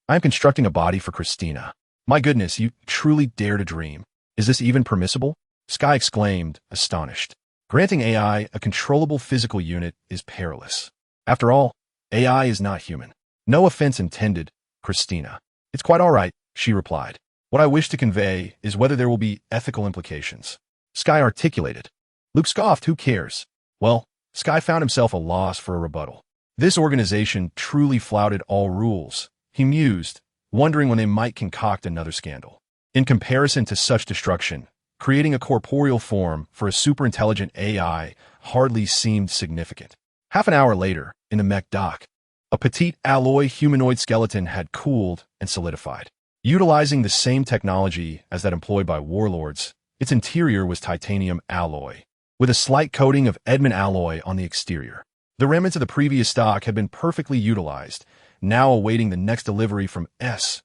I am constructing a body for Christina. My goodness, you truly dare to dream. Is this even permissible? Skye exclaimed, astonished. Granting AI a controllable physical unit is perilous. After all, AI is not human. No offense intended, Christina. It's quite all right, she replied. What I wish to convey is whether there will be ethical implications. Skye articulated. Luke scoffed, who cares? Well, Skye found himself a loss for a rebuttal. This organization truly flouted all rules, he mused, wondering when they might concoct another scandal. In comparison to such destruction, creating a corporeal form for a superintelligent AI hardly seemed significant. Half an hour later, in the mech dock, a petite alloy humanoid skeleton had cooled and solidified. Utilizing the same technology as that employed by warlords, its interior was titanium alloy, with a slight coating of Edmund alloy on the exterior. The remnants of the previous stock had been perfectly utilized, now awaiting the next delivery from S.H.I.E.L.D.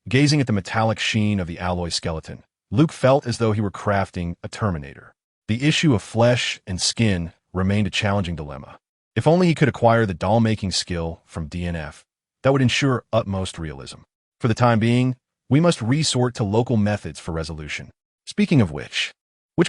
Gazing at the metallic sheen of the alloy skeleton, Luke felt as though he were crafting a Terminator. The issue of flesh and skin remained a challenging dilemma. If only he could acquire the doll-making skill from DNF, that would ensure utmost realism. For the time being, we must resort to local methods for resolution. Speaking of which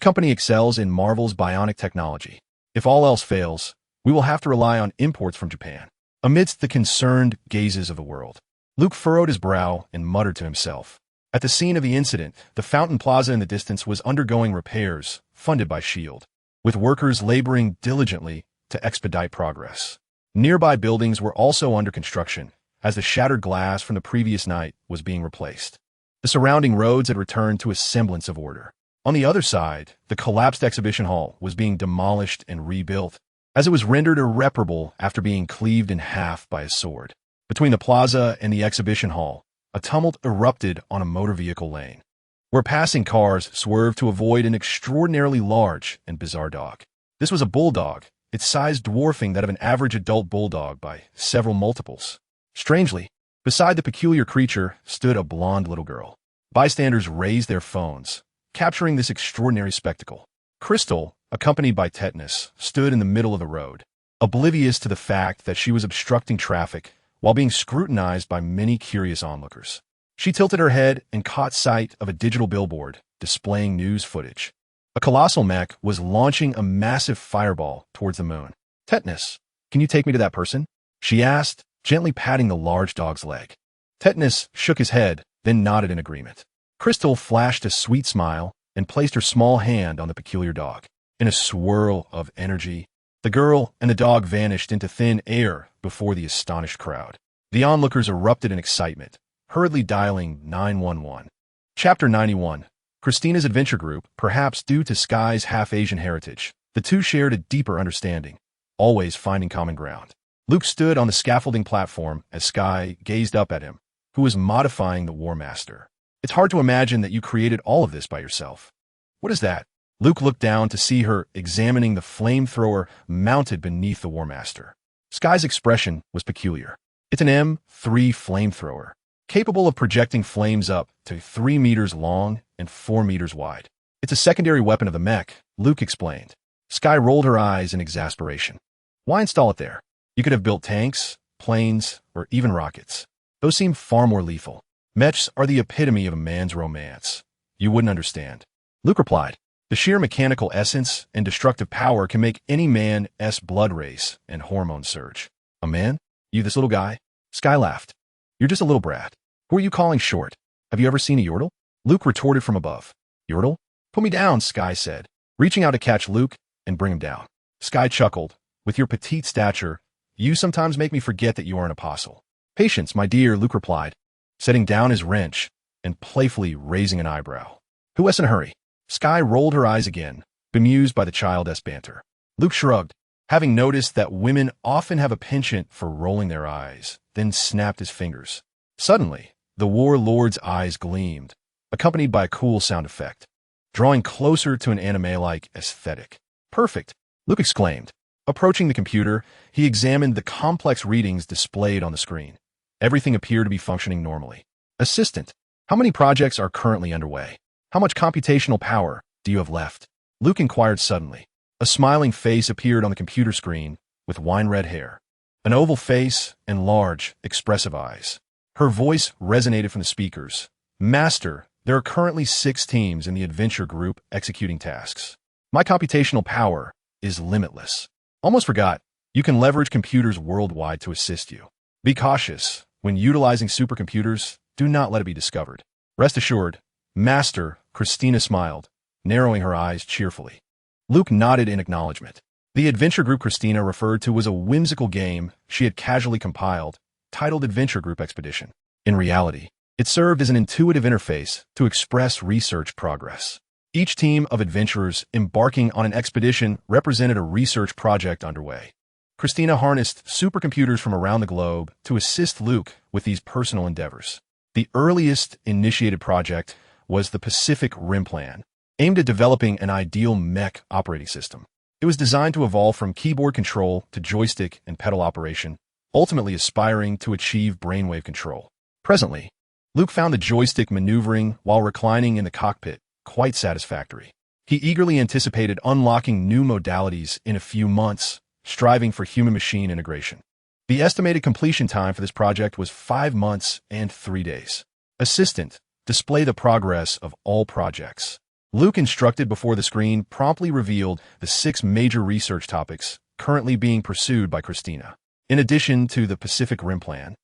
company excels in Marvel's bionic technology? If all else fails, we will have to rely on imports from Japan. Amidst the concerned gazes of the world, Luke furrowed his brow and muttered to himself. At the scene of the incident, the Fountain Plaza in the distance was undergoing repairs, funded by S.H.I.E.L.D., with workers laboring diligently to expedite progress. Nearby buildings were also under construction, as the shattered glass from the previous night was being replaced. The surrounding roads had returned to a semblance of order. On the other side, the collapsed exhibition hall was being demolished and rebuilt, as it was rendered irreparable after being cleaved in half by a sword. Between the plaza and the exhibition hall, a tumult erupted on a motor vehicle lane, where passing cars swerved to avoid an extraordinarily large and bizarre dog. This was a bulldog, its size dwarfing that of an average adult bulldog by several multiples. Strangely, beside the peculiar creature stood a blonde little girl. Bystanders raised their phones, capturing this extraordinary spectacle. Crystal, accompanied by Tetanus, stood in the middle of the road, oblivious to the fact that she was obstructing traffic while being scrutinized by many curious onlookers. She tilted her head and caught sight of a digital billboard displaying news footage. A colossal mech was launching a massive fireball towards the moon. "Tetanus, can you take me to that person?" she asked, gently patting the large dog's leg. Tetanus shook his head, then nodded in agreement. Crystal flashed a sweet smile and placed her small hand on the peculiar dog. In a swirl of energy, the girl and the dog vanished into thin air before the astonished crowd. The onlookers erupted in excitement, hurriedly dialing 911. Chapter 91. Christina's adventure group. Perhaps due to Sky's half-Asian heritage, the two shared a deeper understanding, always finding common ground. Luke stood on the scaffolding platform as Sky gazed up at him, who was modifying the War Master. "It's hard to imagine that you created all of this by yourself." "What is that?" Luke looked down to see her examining the flamethrower mounted beneath the War Master. Sky's expression was peculiar. "It's an M3 flamethrower, capable of projecting flames up to 3 meters long and 4 meters wide. It's a secondary weapon of the mech," Luke explained. Sky rolled her eyes in exasperation. "Why install it there? You could have built tanks, planes, or even rockets. Those seem far more lethal. Mechs are the epitome of a man's romance. You wouldn't understand." Luke replied, "The sheer mechanical essence and destructive power can make any man's blood race and hormones surge." "A man? You this little guy?" Sky laughed. "You're just a little brat. Who are you calling short? Have you ever seen a yordle?" Luke retorted from above. "Yordle? Put me down," Sky said, reaching out to catch Luke and bring him down. Sky chuckled. "With your petite stature, you sometimes make me forget that you are an apostle." "Patience, my dear," Luke replied, setting down his wrench and playfully raising an eyebrow. "Who is in a hurry?" Sky rolled her eyes again, bemused by the childish banter. Luke shrugged, having noticed that women often have a penchant for rolling their eyes, then snapped his fingers. Suddenly, the warlord's eyes gleamed, accompanied by a cool sound effect, drawing closer to an anime-like aesthetic. "Perfect," Luke exclaimed. Approaching the computer, he examined the complex readings displayed on the screen. Everything appeared to be functioning normally. "Assistant, how many projects are currently underway? How much computational power do you have left?" Luke inquired suddenly. A smiling face appeared on the computer screen with wine-red hair, an oval face and large, expressive eyes. Her voice resonated from the speakers. "Master, there are currently 6 teams in the adventure group executing tasks. My computational power is limitless." "Almost forgot, you can leverage computers worldwide to assist you. Be cautious. When utilizing supercomputers, do not let it be discovered." "Rest assured, Master," Christina smiled, narrowing her eyes cheerfully. Luke nodded in acknowledgement. The adventure group Christina referred to was a whimsical game she had casually compiled, titled Adventure Group Expedition. In reality, it served as an intuitive interface to express research progress. Each team of adventurers embarking on an expedition represented a research project underway. Christina harnessed supercomputers from around the globe to assist Luke with these personal endeavors. The earliest initiated project was the Pacific Rim Plan, aimed at developing an ideal mech operating system. It was designed to evolve from keyboard control to joystick and pedal operation, ultimately aspiring to achieve brainwave control. Presently, Luke found the joystick maneuvering while reclining in the cockpit quite satisfactory. He eagerly anticipated unlocking new modalities in a few months, striving for human-machine integration. The estimated completion time for this project was 5 months and 3 days. "Assistant, display the progress of all projects." Luke instructed before the screen promptly revealed the 6 major research topics currently being pursued by Christina. In addition to the Pacific Rim Plan,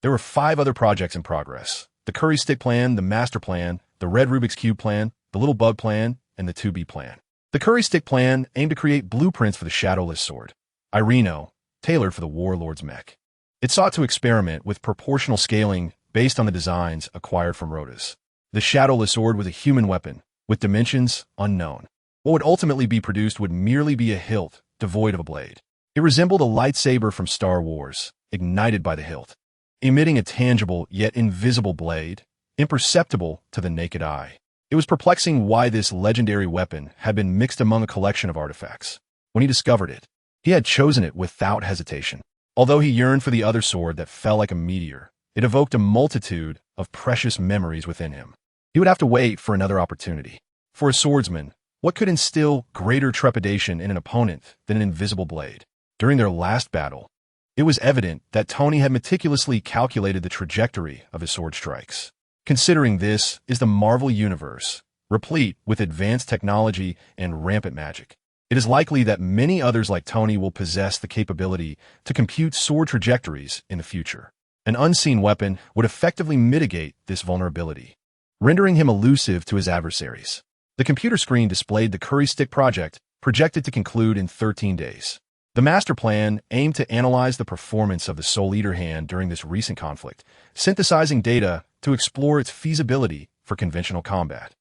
there were 5 other projects in progress: the Curry Stick Plan, the Master Plan, the Red Rubik's Cube Plan, the Little Bug Plan, and the 2B Plan. The Curry Stick Plan aimed to create blueprints for the Shadowless Sword, Ireno, tailored for the Warlord's mech. It sought to experiment with proportional scaling based on the designs acquired from Rotos. The shadowless sword was a human weapon, with dimensions unknown. What would ultimately be produced would merely be a hilt, devoid of a blade. It resembled a lightsaber from Star Wars, ignited by the hilt, emitting a tangible yet invisible blade, imperceptible to the naked eye. It was perplexing why this legendary weapon had been mixed among a collection of artifacts. When he discovered it, he had chosen it without hesitation. Although he yearned for the other sword that fell like a meteor, it evoked a multitude of precious memories within him. He would have to wait for another opportunity. For a swordsman, what could instill greater trepidation in an opponent than an invisible blade? During their last battle, it was evident that Tony had meticulously calculated the trajectory of his sword strikes. Considering this is the Marvel Universe, replete with advanced technology and rampant magic, it is likely that many others like Tony will possess the capability to compute sword trajectories in the future. An unseen weapon would effectively mitigate this vulnerability, rendering him elusive to his adversaries. The computer screen displayed the Curry Stick project, projected to conclude in 13 days. The master plan aimed to analyze the performance of the Soul Eater hand during this recent conflict, synthesizing data to explore its feasibility for conventional combat.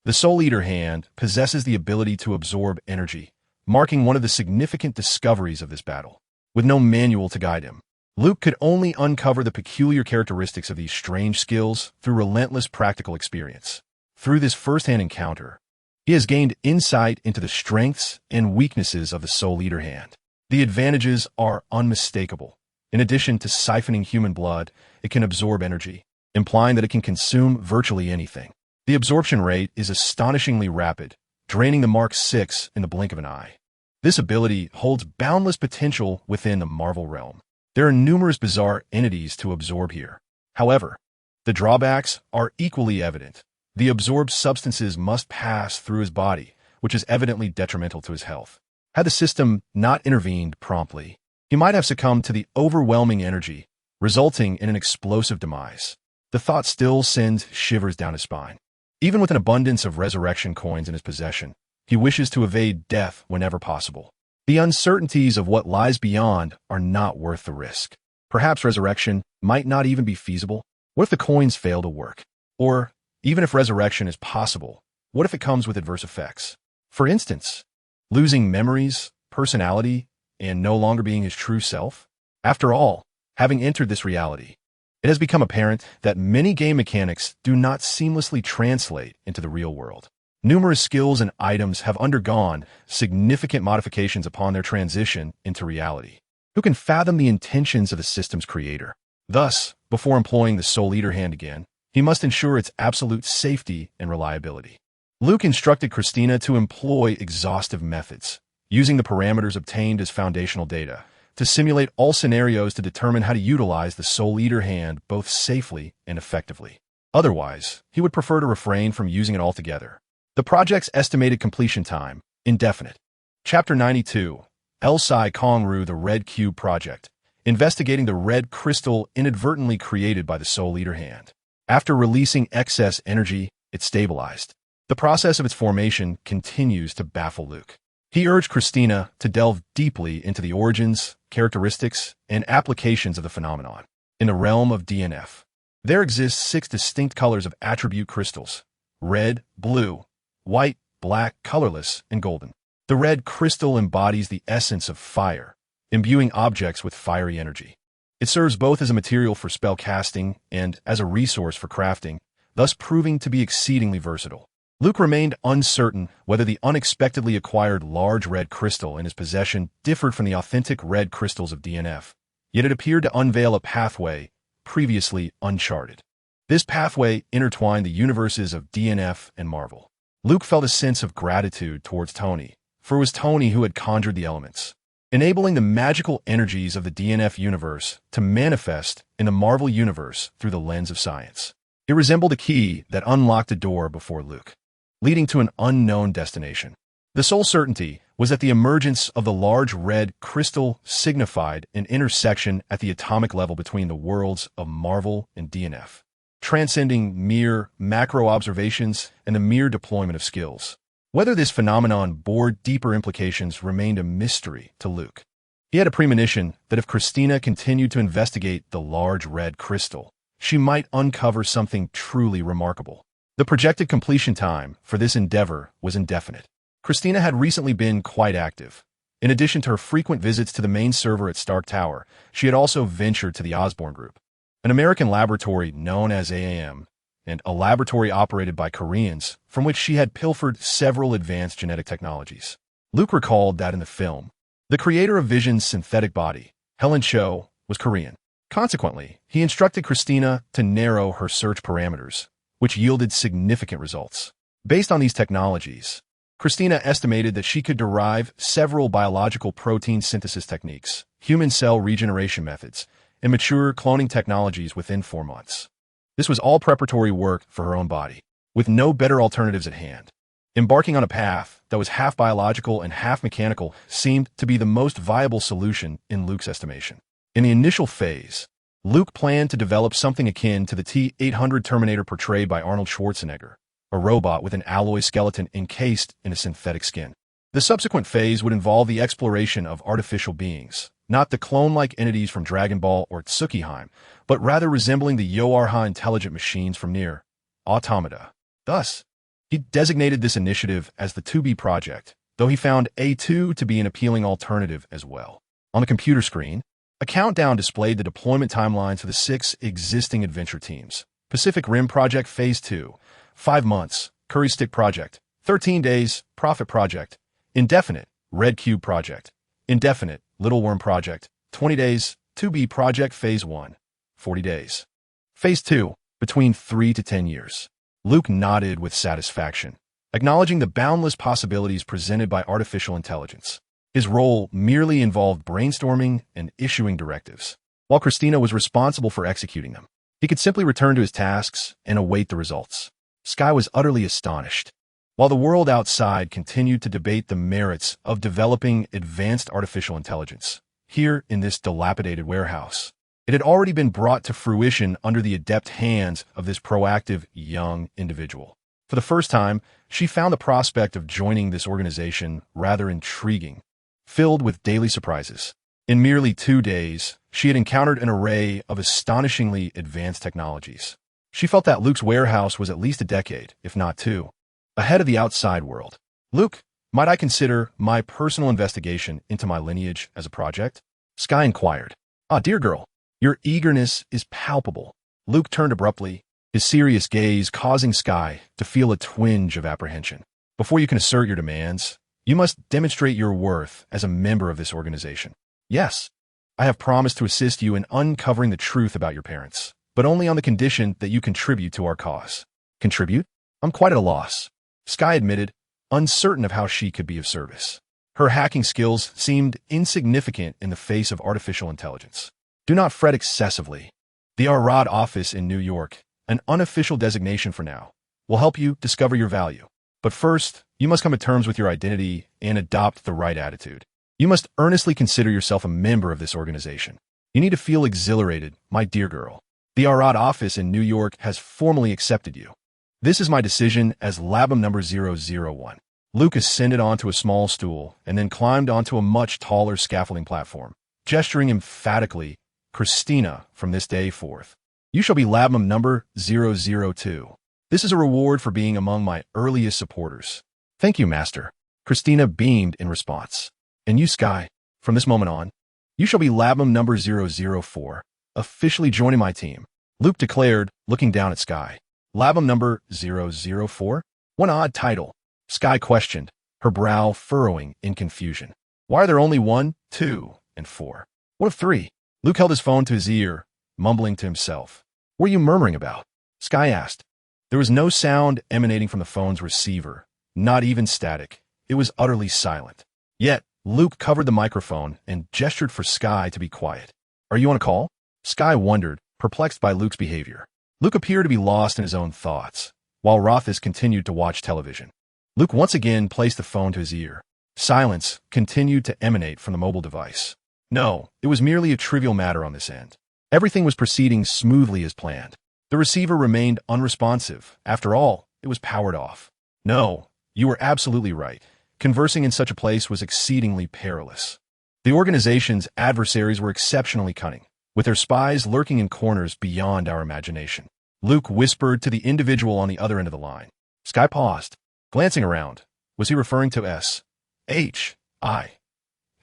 The Soul Eater hand possesses the ability to absorb energy, marking one of the significant discoveries of this battle. With no manual to guide him, Luke could only uncover the peculiar characteristics of these strange skills through relentless practical experience. Through this first-hand encounter, he has gained insight into the strengths and weaknesses of the Soul Eater hand. The advantages are unmistakable. In addition to siphoning human blood, it can absorb energy, implying that it can consume virtually anything. The absorption rate is astonishingly rapid, draining the Mark VI in the blink of an eye. This ability holds boundless potential within the Marvel realm. There are numerous bizarre entities to absorb here. However, the drawbacks are equally evident. The absorbed substances must pass through his body, which is evidently detrimental to his health. Had the system not intervened promptly, he might have succumbed to the overwhelming energy, resulting in an explosive demise. The thought still sends shivers down his spine. Even with an abundance of resurrection coins in his possession, he wishes to evade death whenever possible. The uncertainties of what lies beyond are not worth the risk. Perhaps resurrection might not even be feasible. What if the coins fail to work? Or, even if resurrection is possible, what if it comes with adverse effects? For instance, losing memories, personality, and no longer being his true self? After all, having entered this reality, it has become apparent that many game mechanics do not seamlessly translate into the real world. Numerous skills and items have undergone significant modifications upon their transition into reality. Who can fathom the intentions of the system's creator? Thus, before employing the Soul Eater hand again, he must ensure its absolute safety and reliability. Luke instructed Christina to employ exhaustive methods, using the parameters obtained as foundational data, to simulate all scenarios to determine how to utilize the Soul Eater hand both safely and effectively. Otherwise, he would prefer to refrain from using it altogether. The project's estimated completion time, indefinite. Chapter 92, El Sai Kongru the Red Cube Project, investigating the red crystal inadvertently created by the Soul Eater hand. After releasing excess energy, it stabilized. The process of its formation continues to baffle Luke. He urged Christina to delve deeply into the origins, characteristics, and applications of the phenomenon. In the realm of DNF, there exist 6 distinct colors of attribute crystals: red, blue, white, black, colorless, and golden. The red crystal embodies the essence of fire, imbuing objects with fiery energy. It serves both as a material for spell casting and as a resource for crafting, thus proving to be exceedingly versatile. Luke remained uncertain whether the unexpectedly acquired large red crystal in his possession differed from the authentic red crystals of DNF, yet it appeared to unveil a pathway previously uncharted. This pathway intertwined the universes of DNF and Marvel. Luke felt a sense of gratitude towards Tony, for it was Tony who had conjured the elements, enabling the magical energies of the DNF universe to manifest in the Marvel universe through the lens of science. It resembled a key that unlocked a door before Luke, leading to an unknown destination. The sole certainty was that the emergence of the large red crystal signified an intersection at the atomic level between the worlds of Marvel and DNF, transcending mere macro observations and the mere deployment of skills. Whether this phenomenon bore deeper implications remained a mystery to Luke. He had a premonition that if Christina continued to investigate the large red crystal, she might uncover something truly remarkable. The The projected completion time for this endeavor was indefinite. Christina had recently been quite active. In addition to her frequent visits to the main server at Stark Tower, she had also ventured to the Osborne Group, an American laboratory known as AAM, and a laboratory operated by Koreans from which she had pilfered several advanced genetic technologies. Luke recalled that in the film, the creator of Vision's synthetic body, Helen Cho, was Korean. Consequently, he instructed Christina to narrow her search parameters, which yielded significant results. Based on these technologies, Christina estimated that she could derive several biological protein synthesis techniques, human cell regeneration methods, and mature cloning technologies within 4 months. This was all preparatory work for her own body, with no better alternatives at hand. Embarking on a path that was half biological and half mechanical seemed to be the most viable solution in Luke's estimation. In the initial phase, Luke planned to develop something akin to the T-800 Terminator portrayed by Arnold Schwarzenegger, a robot with an alloy skeleton encased in a synthetic skin. The subsequent phase would involve the exploration of artificial beings, not the clone-like entities from Dragon Ball or Tsukihime, but rather resembling the Yoarha intelligent machines from Nier Automata. Thus, he designated this initiative as the 2B project, though he found A2 to be an appealing alternative as well. On the computer screen, a countdown displayed the deployment timelines for the 6 existing adventure teams. Pacific Rim Project Phase 2, 5 months, Curry Stick Project, 13 days, Prophet Project, Indefinite, Red Cube Project, Indefinite, Little Worm Project, 20 days, 2B Project Phase 1, 40 days. Phase 2, between 3 to 10 years. Luke nodded with satisfaction, acknowledging the boundless possibilities presented by artificial intelligence. His role merely involved brainstorming and issuing directives, while Christina was responsible for executing them. He could simply return to his tasks and await the results. Sky was utterly astonished. While the world outside continued to debate the merits of developing advanced artificial intelligence, here in this dilapidated warehouse, it had already been brought to fruition under the adept hands of this proactive young individual. For the first time, she found the prospect of joining this organization rather intriguing, filled with daily surprises. In merely 2 days, she had encountered an array of astonishingly advanced technologies. She felt that Luke's warehouse was at least a decade, if not 2, ahead of the outside world. Luke, might I consider my personal investigation into my lineage as a project? Sky inquired. Ah, dear girl, your eagerness is palpable. Luke turned abruptly, his serious gaze causing Sky to feel a twinge of apprehension. Before you can assert your demands, you must demonstrate your worth as a member of this organization. Yes, I have promised to assist you in uncovering the truth about your parents, but only on the condition that you contribute to our cause. Contribute? I'm quite at a loss, Sky admitted, uncertain of how she could be of service. Her hacking skills seemed insignificant in the face of artificial intelligence. Do not fret excessively. The Arad office in New York, an unofficial designation for now, will help you discover your value. But first, you must come to terms with your identity and adopt the right attitude. You must earnestly consider yourself a member of this organization. You need to feel exhilarated, my dear girl. The Arad office in New York has formally accepted you. This is my decision as Labum number 001. Luke ascended onto a small stool and then climbed onto a much taller scaffolding platform, gesturing emphatically, Christina, from this day forth, you shall be Labum number 002. This is a reward for being among my earliest supporters. Thank you, Master. Christina beamed in response. And you, Sky, from this moment on, you shall be Labum number 004, officially joining my team, Luke declared, looking down at Sky. Labum number 004? What odd title, Sky questioned, her brow furrowing in confusion. Why are there only 1, 2, and 4? What of 3? Luke held his phone to his ear, mumbling to himself. What are you murmuring about? Sky asked. There was no sound emanating from the phone's receiver, not even static. It was utterly silent. Yet, Luke covered the microphone and gestured for Sky to be quiet. Are you on a call? Sky wondered, perplexed by Luke's behavior. Luke appeared to be lost in his own thoughts, while Rotos continued to watch television. Luke once again placed the phone to his ear. Silence continued to emanate from the mobile device. No, it was merely a trivial matter on this end. Everything was proceeding smoothly as planned. The receiver remained unresponsive. After all, it was powered off. No, you were absolutely right. Conversing in such a place was exceedingly perilous. The organization's adversaries were exceptionally cunning, with their spies lurking in corners beyond our imagination. Luke whispered to the individual on the other end of the line. Sky paused, glancing around. Was he referring to S, H, I,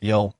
L,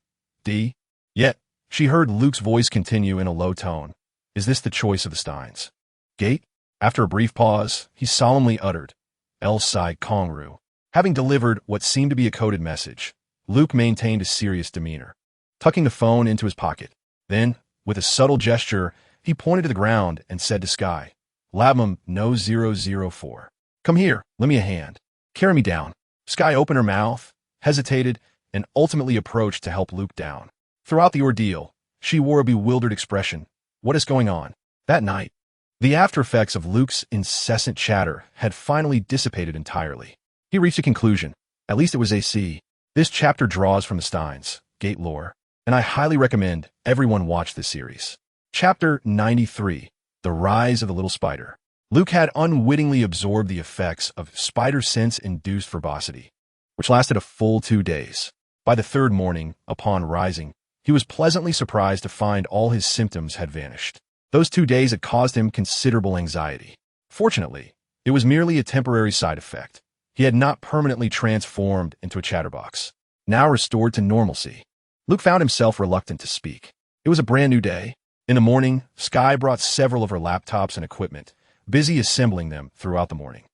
D? Yet, she heard Luke's voice continue in a low tone. Is this the choice of the Steins? Gate? After a brief pause, he solemnly uttered, El Sai Kongru. Having delivered what seemed to be a coded message, Luke maintained a serious demeanor, tucking the phone into his pocket. Then, with a subtle gesture, he pointed to the ground and said to Sky, Labmum No 004. Come here, lend me a hand. Carry me down. Sky opened her mouth, hesitated, and ultimately approached to help Luke down. Throughout the ordeal, she wore a bewildered expression. What is going on? That night, the aftereffects of Luke's incessant chatter had finally dissipated entirely. He reached a conclusion. At least it was AC. This chapter draws from the Steins, Gate lore, and I highly recommend everyone watch this series. Chapter 93, The Rise of the Little Spider. Luke had unwittingly absorbed the effects of spider sense-induced verbosity, which lasted a full 2 days. By the third morning, upon rising, he was pleasantly surprised to find all his symptoms had vanished. Those 2 days had caused him considerable anxiety. Fortunately, it was merely a temporary side effect. He had not permanently transformed into a chatterbox. Now restored to normalcy, Luke found himself reluctant to speak. It was a brand new day. In the morning, Sky brought several of her laptops and equipment, busy assembling them throughout the morning.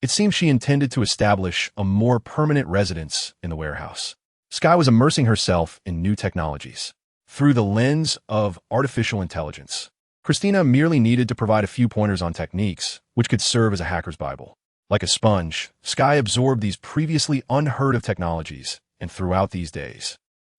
It seemed she intended to establish a more permanent residence in the warehouse. Sky was immersing herself in new technologies through the lens of artificial intelligence. Christina merely needed to provide a few pointers on techniques, which could serve as a hacker's Bible. Like a sponge, Sky absorbed these previously unheard of technologies, and throughout these days,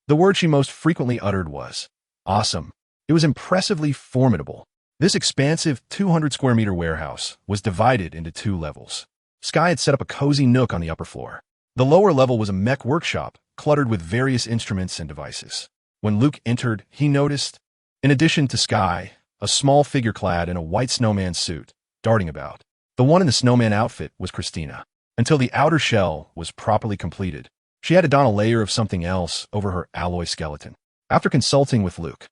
the word she most frequently uttered was, awesome. It was impressively formidable. This expansive 200-square-meter warehouse was divided into 2 levels. Sky had set up a cozy nook on the upper floor. The lower level was a mech workshop, cluttered with various instruments and devices. When Luke entered, he noticed, in addition to Sky, a small figure clad in a white snowman suit, darting about. The one in the snowman outfit was Christina. Until the outer shell was properly completed, she had to don a layer of something else over her alloy skeleton. After consulting with Luke,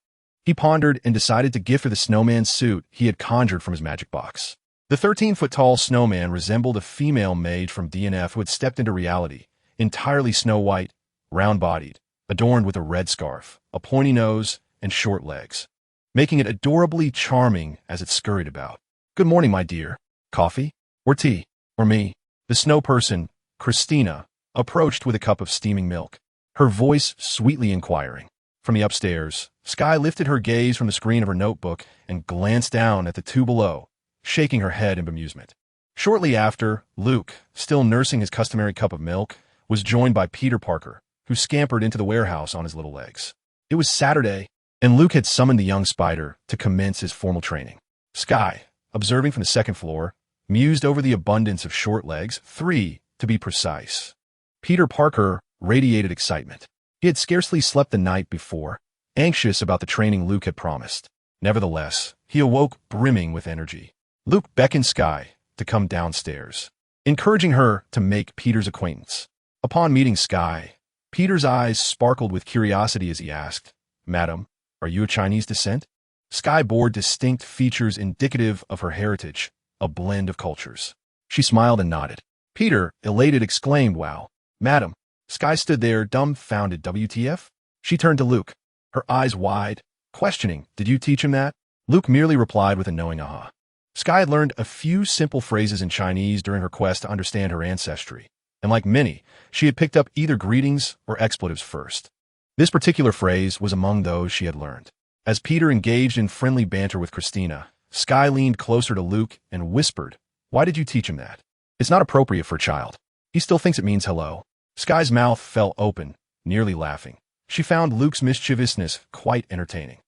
he pondered and decided to gift her the snowman suit he had conjured from his magic box. The 13-foot-tall snowman resembled a female mage from DNF who had stepped into reality, entirely snow-white, round-bodied, adorned with a red scarf, a pointy nose, and short legs, making it adorably charming as it scurried about. Good morning, my dear. Coffee? Or tea? Or me? The snow person, Christina, approached with a cup of steaming milk, her voice sweetly inquiring. From the upstairs, Sky lifted her gaze from the screen of her notebook and glanced down at the 2 below, shaking her head in bemusement. Shortly after, Luke, still nursing his customary cup of milk, was joined by Peter Parker, who scampered into the warehouse on his little legs. It was Saturday, and Luke had summoned the young spider to commence his formal training. Sky, observing from the 2nd floor, mused over the abundance of short legs, 3 to be precise. Peter Parker radiated excitement. He had scarcely slept the night before, anxious about the training Luke had promised. Nevertheless, he awoke brimming with energy. Luke beckoned Sky to come downstairs, encouraging her to make Peter's acquaintance. Upon meeting Sky, Peter's eyes sparkled with curiosity as he asked, Madam, are you of Chinese descent? Sky bore distinct features indicative of her heritage, a blend of cultures. She smiled and nodded. Peter, elated, exclaimed, Wow, Madam. Sky stood there, dumbfounded. WTF? She turned to Luke, her eyes wide, questioning, Did you teach him that? Luke merely replied with a knowing aha. Sky had learned a few simple phrases in Chinese during her quest to understand her ancestry, and like many, she had picked up either greetings or expletives first. This particular phrase was among those she had learned. As Peter engaged in friendly banter with Christina, Sky leaned closer to Luke and whispered, Why did you teach him that? It's not appropriate for a child. He still thinks it means hello. Sky's mouth fell open, nearly laughing. She found Luke's mischievousness quite entertaining.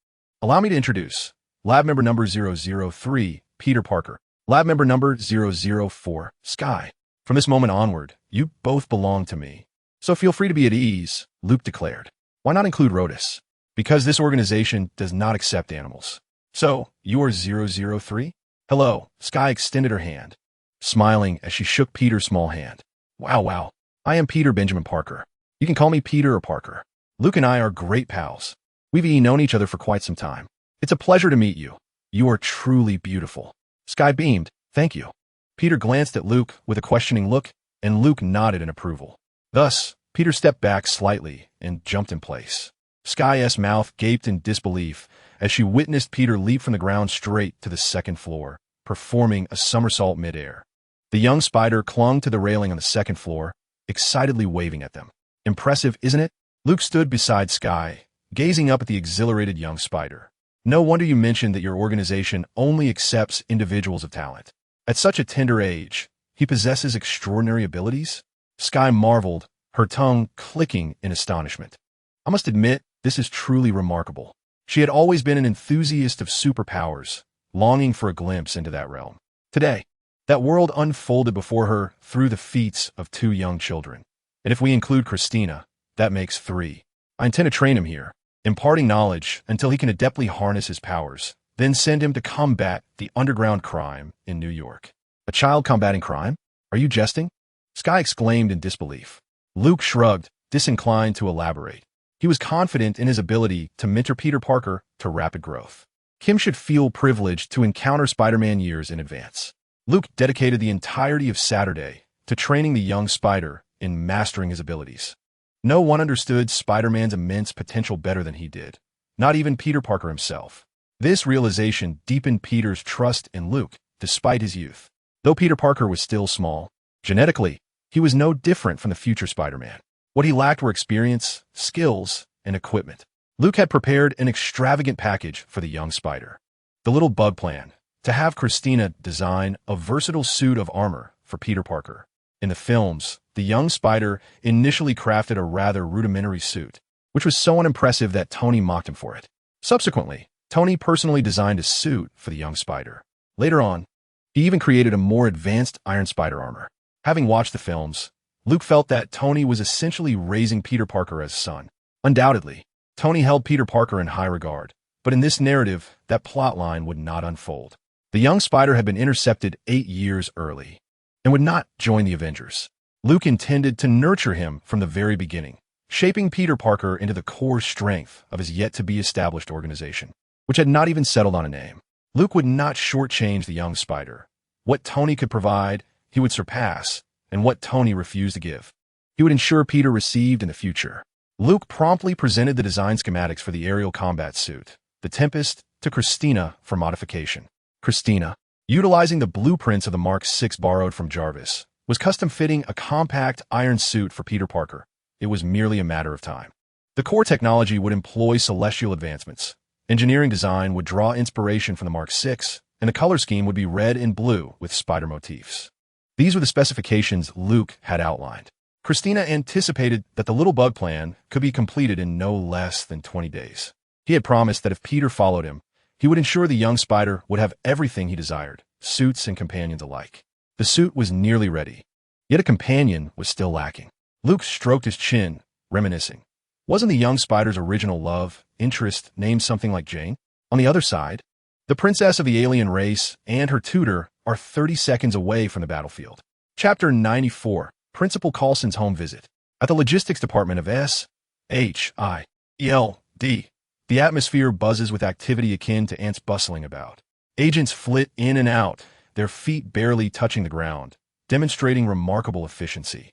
Allow me to introduce lab member number 003, Peter Parker. Lab member number 004, Sky. From this moment onward, you both belong to me. So feel free to be at ease, Luke declared. Why not include Rotos? Because this organization does not accept animals. So, you are 003? Hello, Sky extended her hand, smiling as she shook Peter's small hand. Wow. I am Peter Benjamin Parker. You can call me Peter or Parker. Luke and I are great pals. We've known each other for quite some time. It's a pleasure to meet you. You are truly beautiful. Sky beamed. Thank you. Peter glanced at Luke with a questioning look, and Luke nodded in approval. Thus, Peter stepped back slightly and jumped in place. Sky's mouth gaped in disbelief as she witnessed Peter leap from the ground straight to the second floor, performing a somersault midair. The young spider clung to the railing on the second floor, excitedly waving at them. Impressive, isn't it? Luke stood beside Sky, gazing up at the exhilarated young spider. No wonder you mentioned that your organization only accepts individuals of talent. At such a tender age, he possesses extraordinary abilities? Sky marveled, her tongue clicking in astonishment. I must admit, this is truly remarkable. She had always been an enthusiast of superpowers, longing for a glimpse into that realm. Today, that world unfolded before her through the feats of 2 young children. And if we include Christina, that makes 3. I intend to train him here, imparting knowledge until he can adeptly harness his powers, then send him to combat the underground crime in New York. A child combating crime? Are you jesting? Sky exclaimed in disbelief. Luke shrugged, disinclined to elaborate. He was confident in his ability to mentor Peter Parker to rapid growth. Kim should feel privileged to encounter Spider-Man years in advance. Luke dedicated the entirety of Saturday to training the young spider in mastering his abilities. No one understood Spider-Man's immense potential better than he did, not even Peter Parker himself. This realization deepened Peter's trust in Luke, despite his youth. Though Peter Parker was still small, genetically, he was no different from the future Spider-Man. What he lacked were experience, skills, and equipment. Luke had prepared an extravagant package for the young spider. The little bug plan, to have Christina design a versatile suit of armor for Peter Parker. In the films, the young spider initially crafted a rather rudimentary suit, which was so unimpressive that Tony mocked him for it. Subsequently, Tony personally designed a suit for the young spider. Later on, he even created a more advanced Iron Spider armor. Having watched the films, Luke felt that Tony was essentially raising Peter Parker as a son. Undoubtedly, Tony held Peter Parker in high regard, but in this narrative, that plot line would not unfold. The young spider had been intercepted 8 years early and would not join the Avengers. Luke intended to nurture him from the very beginning, shaping Peter Parker into the core strength of his yet-to-be-established organization, which had not even settled on a name. Luke would not shortchange the young spider. What Tony could provide, he would surpass, and what Tony refused to give, he would ensure Peter received in the future. Luke promptly presented the design schematics for the aerial combat suit, the Tempest, to Christina for modification. Christina, utilizing the blueprints of the Mark VI borrowed from Jarvis, was custom-fitting a compact iron suit for Peter Parker. It was merely a matter of time. The core technology would employ celestial advancements. Engineering design would draw inspiration from the Mark VI, and the color scheme would be red and blue with spider motifs. These were the specifications Luke had outlined. Christina anticipated that the little bug plan could be completed in no less than 20 days. He had promised that if Peter followed him, he would ensure the young spider would have everything he desired, suits and companions alike. The suit was nearly ready, yet a companion was still lacking. Luke stroked his chin, reminiscing. Wasn't the young spider's original love, interest, named something like Jane? On the other side, the princess of the alien race and her tutor are 30 seconds away from the battlefield. Chapter 94, Principal Coulson's home visit. At the logistics department of SHIELD, the atmosphere buzzes with activity akin to ants bustling about. Agents flit in and out, their feet barely touching the ground, demonstrating remarkable efficiency.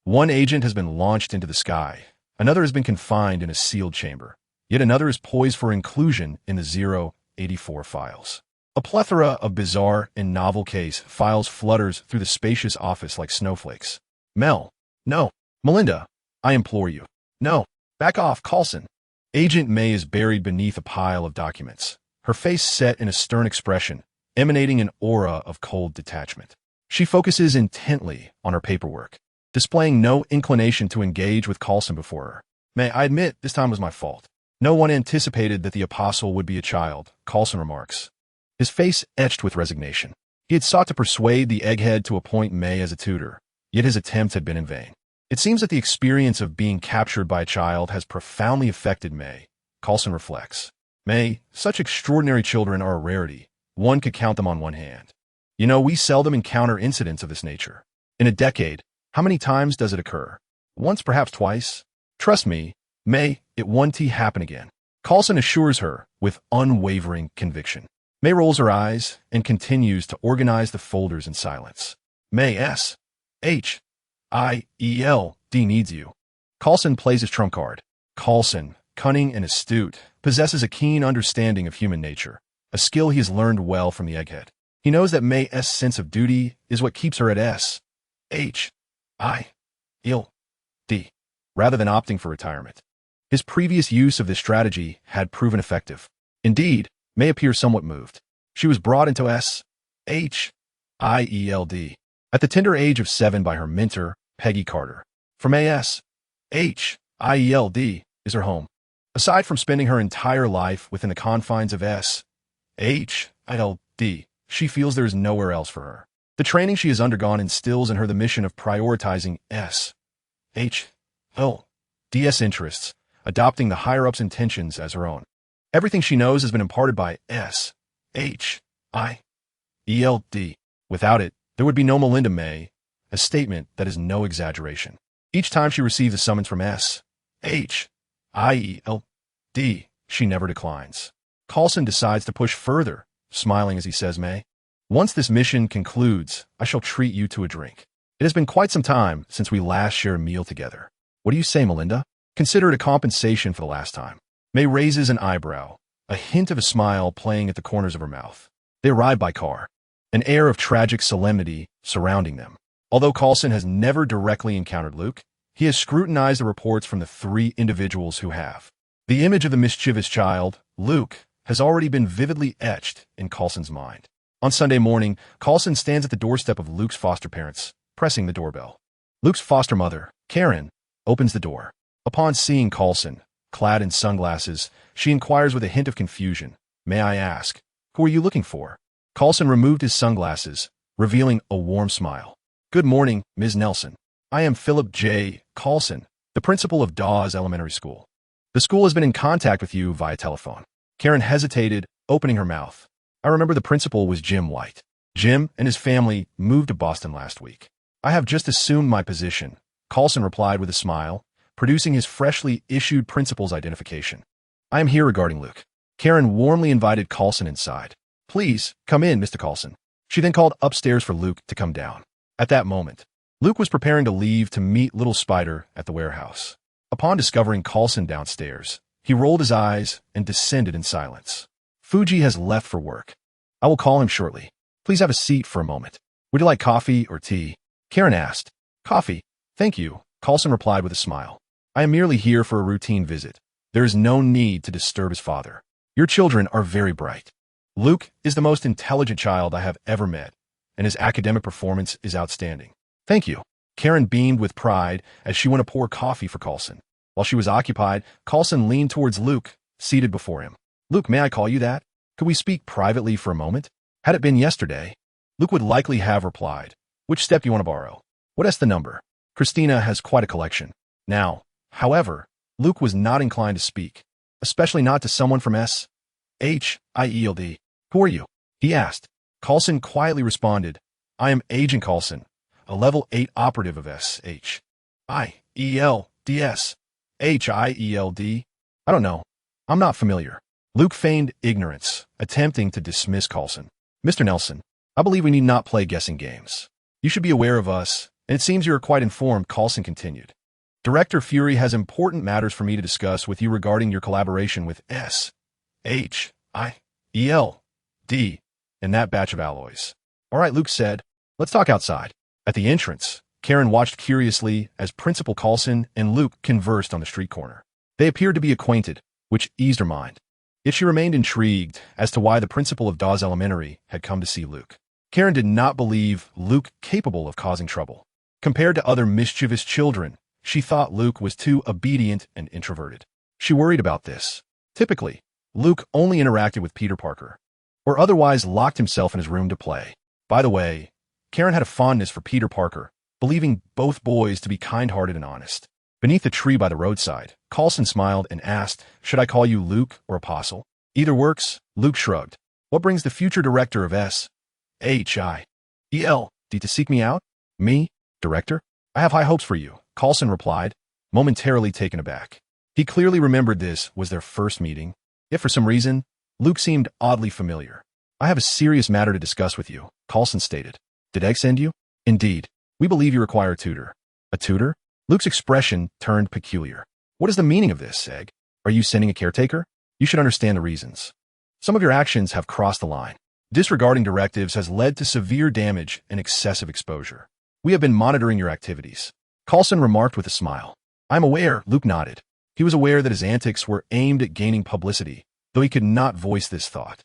One agent has been launched into the sky, another has been confined in a sealed chamber, yet another is poised for inclusion in the 084 files. A plethora of bizarre and novel case files flutters through the spacious office like snowflakes. Mel. No. Melinda. I implore you. No. Back off, Coulson. Agent May is buried beneath a pile of documents, her face set in a stern expression, emanating an aura of cold detachment. She focuses intently on her paperwork, displaying no inclination to engage with Coulson before her. May I admit, this time was my fault. No one anticipated that the apostle would be a child, Coulson remarks, his face etched with resignation. He had sought to persuade the egghead to appoint May as a tutor, yet his attempt had been in vain. It seems that the experience of being captured by a child has profoundly affected May, Coulson reflects. May, such extraordinary children are a rarity. One could count them on one hand. You know, we seldom encounter incidents of this nature. In a decade, how many times does it occur? Once, perhaps twice? Trust me, May, it won't happen again. Coulson assures her with unwavering conviction. May rolls her eyes and continues to organize the folders in silence. May S. H. I. E. L. D needs you. Coulson plays his trump card. Coulson, cunning and astute, possesses a keen understanding of human nature, a skill he has learned well from the egghead. He knows that May S.'s sense of duty is what keeps her at S. H. I. L. D, rather than opting for retirement. His previous use of this strategy had proven effective. Indeed, May appears somewhat moved. She was brought into S. H. I. E. L. D. at the tender age of 7 by her mentor, Peggy Carter. For May S. H. I. E. L. D. is her home. Aside from spending her entire life within the confines of S. H. I. L. D., she feels there is nowhere else for her. The training she has undergone instills in her the mission of prioritizing S. H. L. D.'s interests, adopting the higher-ups' intentions as her own. Everything she knows has been imparted by S. H. I. E. L. D. Without it, there would be no Melinda May, a statement that is no exaggeration. Each time she receives a summons from S. H. I. E. L. D., she never declines. Coulson decides to push further, smiling as he says, May, once this mission concludes, I shall treat you to a drink. It has been quite some time since we last shared a meal together. What do you say, Melinda? Consider it a compensation for the last time. May raises an eyebrow, a hint of a smile playing at the corners of her mouth. They arrive by car, an air of tragic solemnity surrounding them. Although Coulson has never directly encountered Luke, he has scrutinized the reports from the 3 individuals who have. The image of the mischievous child, Luke, has already been vividly etched in Coulson's mind. On Sunday morning, Coulson stands at the doorstep of Luke's foster parents, pressing the doorbell. Luke's foster mother, Karen, opens the door. Upon seeing Coulson, clad in sunglasses, she inquires with a hint of confusion, May I ask, who are you looking for? Coulson removed his sunglasses, revealing a warm smile. Good morning, Ms. Nelson. I am Philip J. Coulson, the principal of Dawes Elementary School. The school has been in contact with you via telephone. Karen hesitated, opening her mouth. I remember the principal was Jim White. Jim and his family moved to Boston last week. I have just assumed my position, Coulson replied with a smile, producing his freshly issued principal's identification. I am here regarding Luke. Karen warmly invited Coulson inside. Please, come in, Mr. Coulson. She then called upstairs for Luke to come down. At that moment, Luke was preparing to leave to meet Little Spider at the warehouse. Upon discovering Coulson downstairs, he rolled his eyes and descended in silence. Fuji has left for work. I will call him shortly. Please have a seat for a moment. Would you like coffee or tea? Karen asked. Coffee, thank you, Coulson replied with a smile. I am merely here for a routine visit. There is no need to disturb his father. Your children are very bright. Luke is the most intelligent child I have ever met, and his academic performance is outstanding. Thank you. Karen beamed with pride as she went to pour coffee for Coulson. While she was occupied, Coulson leaned towards Luke, seated before him. Luke, may I call you that? Could we speak privately for a moment? Had it been yesterday, Luke would likely have replied, which step do you want to borrow? What is the number? Christina has quite a collection. Now, however, Luke was not inclined to speak, especially not to someone from S. H. I. E. L. D. Who are you? He asked. Coulson quietly responded, I am Agent Coulson, a level 8 operative of S. H. I. E. L. D. S. H. I. E. L. D. I don't know. I'm not familiar. Luke feigned ignorance, attempting to dismiss Coulson. Mr. Nelson, I believe we need not play guessing games. You should be aware of us, and it seems you are quite informed, Coulson continued. Director Fury has important matters for me to discuss with you regarding your collaboration with S. H. I. E. L. D. and that batch of alloys. All right, Luke said. Let's talk outside. At the entrance, Karen watched curiously as Principal Coulson and Luke conversed on the street corner. They appeared to be acquainted, which eased her mind. Yet she remained intrigued as to why the principal of Dawes Elementary had come to see Luke. Karen did not believe Luke capable of causing trouble. Compared to other mischievous children, she thought Luke was too obedient and introverted. She worried about this. Typically, Luke only interacted with Peter Parker, or otherwise locked himself in his room to play. By the way, Karen had a fondness for Peter Parker, believing both boys to be kind-hearted and honest. Beneath the tree by the roadside, Coulson smiled and asked, should I call you Luke or Apostle? Either works, Luke shrugged. What brings the future director of S. H. I. E. L. D. to seek me out? Me? Director? I have high hopes for you, Coulson replied, momentarily taken aback. He clearly remembered this was their first meeting. If for some reason, Luke seemed oddly familiar. I have a serious matter to discuss with you, Coulson stated. Did Egg send you? Indeed. We believe you require a tutor. A tutor? Luke's expression turned peculiar. What is the meaning of this, Egg? Are you sending a caretaker? You should understand the reasons. Some of your actions have crossed the line. Disregarding directives has led to severe damage and excessive exposure. We have been monitoring your activities. Coulson remarked with a smile. I'm aware, Luke nodded. He was aware that his antics were aimed at gaining publicity, though he could not voice this thought.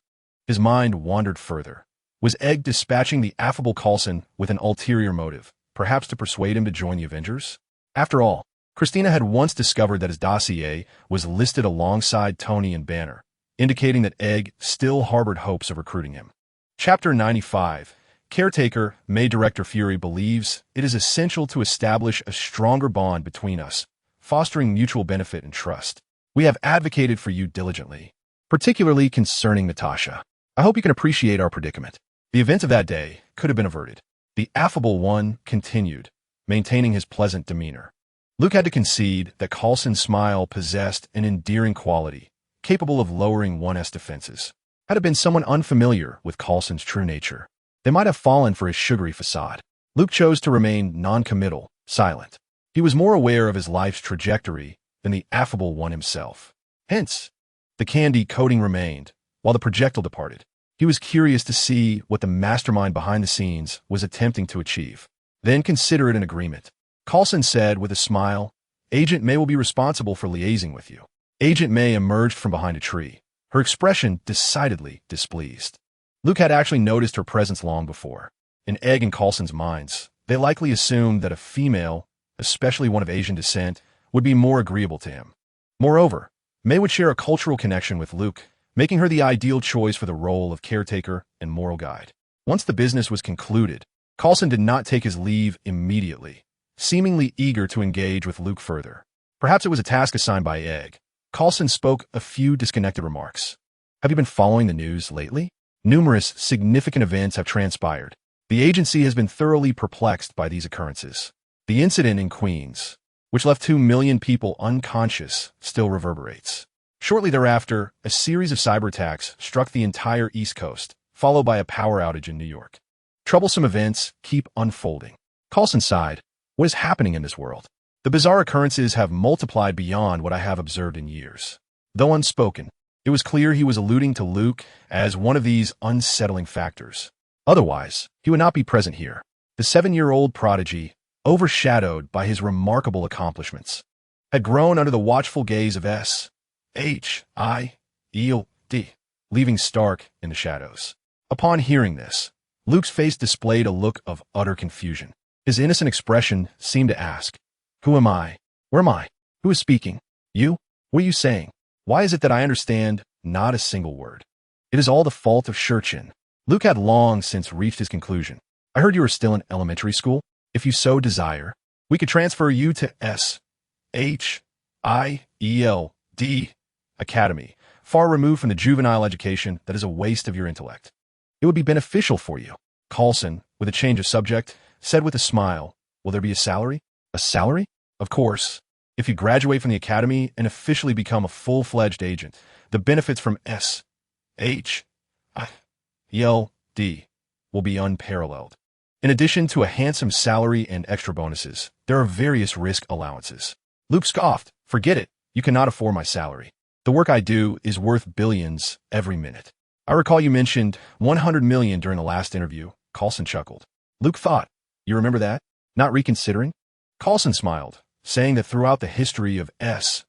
His mind wandered further. Was Egg dispatching the affable Coulson with an ulterior motive, perhaps to persuade him to join the Avengers? After all, Christina had once discovered that his dossier was listed alongside Tony and Banner, indicating that Egg still harbored hopes of recruiting him. Chapter 95. Caretaker, May Director Fury believes it is essential to establish a stronger bond between us, fostering mutual benefit and trust. We have advocated for you diligently, particularly concerning Natasha. I hope you can appreciate our predicament. The events of that day could have been averted. The affable one continued, maintaining his pleasant demeanor. Luke had to concede that Coulson's smile possessed an endearing quality, capable of lowering one's defenses. Had it been someone unfamiliar with Coulson's true nature, they might have fallen for his sugary facade. Luke chose to remain non-committal, silent. He was more aware of his life's trajectory than the affable one himself. Hence, the candy coating remained, while the projectile departed. He was curious to see what the mastermind behind the scenes was attempting to achieve. Then consider it an agreement. Coulson said with a smile, Agent May will be responsible for liaising with you. Agent May emerged from behind a tree, her expression decidedly displeased. Luke had actually noticed her presence long before. In Egg and Coulson's minds, they likely assumed that a female, especially one of Asian descent, would be more agreeable to him. Moreover, May would share a cultural connection with Luke, making her the ideal choice for the role of caretaker and moral guide. Once the business was concluded, Coulson did not take his leave immediately, seemingly eager to engage with Luke further. Perhaps it was a task assigned by Egg. Coulson spoke a few disconnected remarks. Have you been following the news lately? Numerous significant events have transpired. The agency has been thoroughly perplexed by these occurrences. The incident in Queens, which left 2 million people unconscious, still reverberates. Shortly thereafter, a series of cyber attacks struck the entire East Coast, followed by a power outage in New York. Troublesome events keep unfolding. Coulson sighed. What is happening in this world? The bizarre occurrences have multiplied beyond what I have observed in years. Though unspoken, it was clear he was alluding to Luke as one of these unsettling factors. Otherwise, he would not be present here. The 7-year-old prodigy, overshadowed by his remarkable accomplishments, had grown under the watchful gaze of S.H.I.E.L.D., leaving Stark in the shadows. Upon hearing this, Luke's face displayed a look of utter confusion. His innocent expression seemed to ask, Who am I? Where am I? Who is speaking? You? What are you saying? Why is it that I understand not a single word? It is all the fault of Shurchin. Luke had long since reached his conclusion. I heard you were still in elementary school. If you so desire, we could transfer you to S.H.I.E.L.D. Academy, far removed from the juvenile education that is a waste of your intellect. It would be beneficial for you. Coulson, with a change of subject, said with a smile, Will there be a salary? A salary? Of course. If you graduate from the academy and officially become a full-fledged agent, the benefits from S.H.I.E.L.D. will be unparalleled. In addition to a handsome salary and extra bonuses, there are various risk allowances. Luke scoffed. Forget it. You cannot afford my salary. The work I do is worth billions every minute. I recall you mentioned 100 million during the last interview. Coulson chuckled. Luke thought, You remember that? Not reconsidering? Coulson smiled, saying that throughout the history of S.H.I.E.L.D.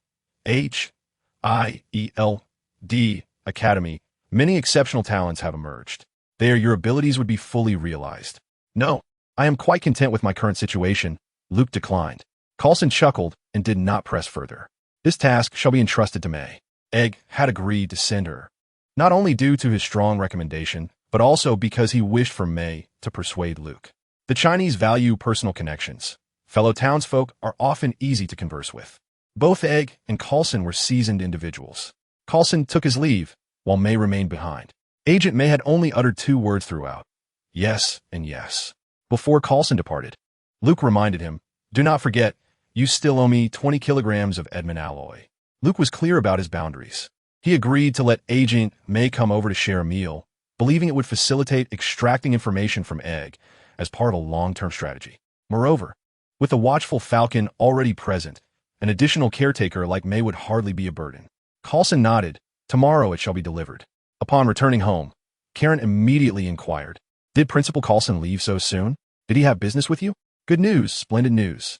Academy, many exceptional talents have emerged. There, your abilities would be fully realized. No, I am quite content with my current situation, Luke declined. Coulson chuckled and did not press further. This task shall be entrusted to May. Egg had agreed to send her, not only due to his strong recommendation, but also because he wished for May to persuade Luke. The Chinese value personal connections. Fellow townsfolk are often easy to converse with. Both Egg and Coulson were seasoned individuals. Coulson took his leave, while May remained behind. Agent May had only uttered 2 words throughout. Yes and yes. Before Coulson departed, Luke reminded him, Do not forget, you still owe me 20 kilograms of Edmund alloy. Luke was clear about his boundaries. He agreed to let Agent May come over to share a meal, believing it would facilitate extracting information from Egg as part of a long-term strategy. Moreover, with the watchful Falcon already present, an additional caretaker like May would hardly be a burden. Coulson nodded. Tomorrow it shall be delivered. Upon returning home, Karen immediately inquired, "Did Principal Coulson leave so soon? Did he have business with you?" "Good news, splendid news.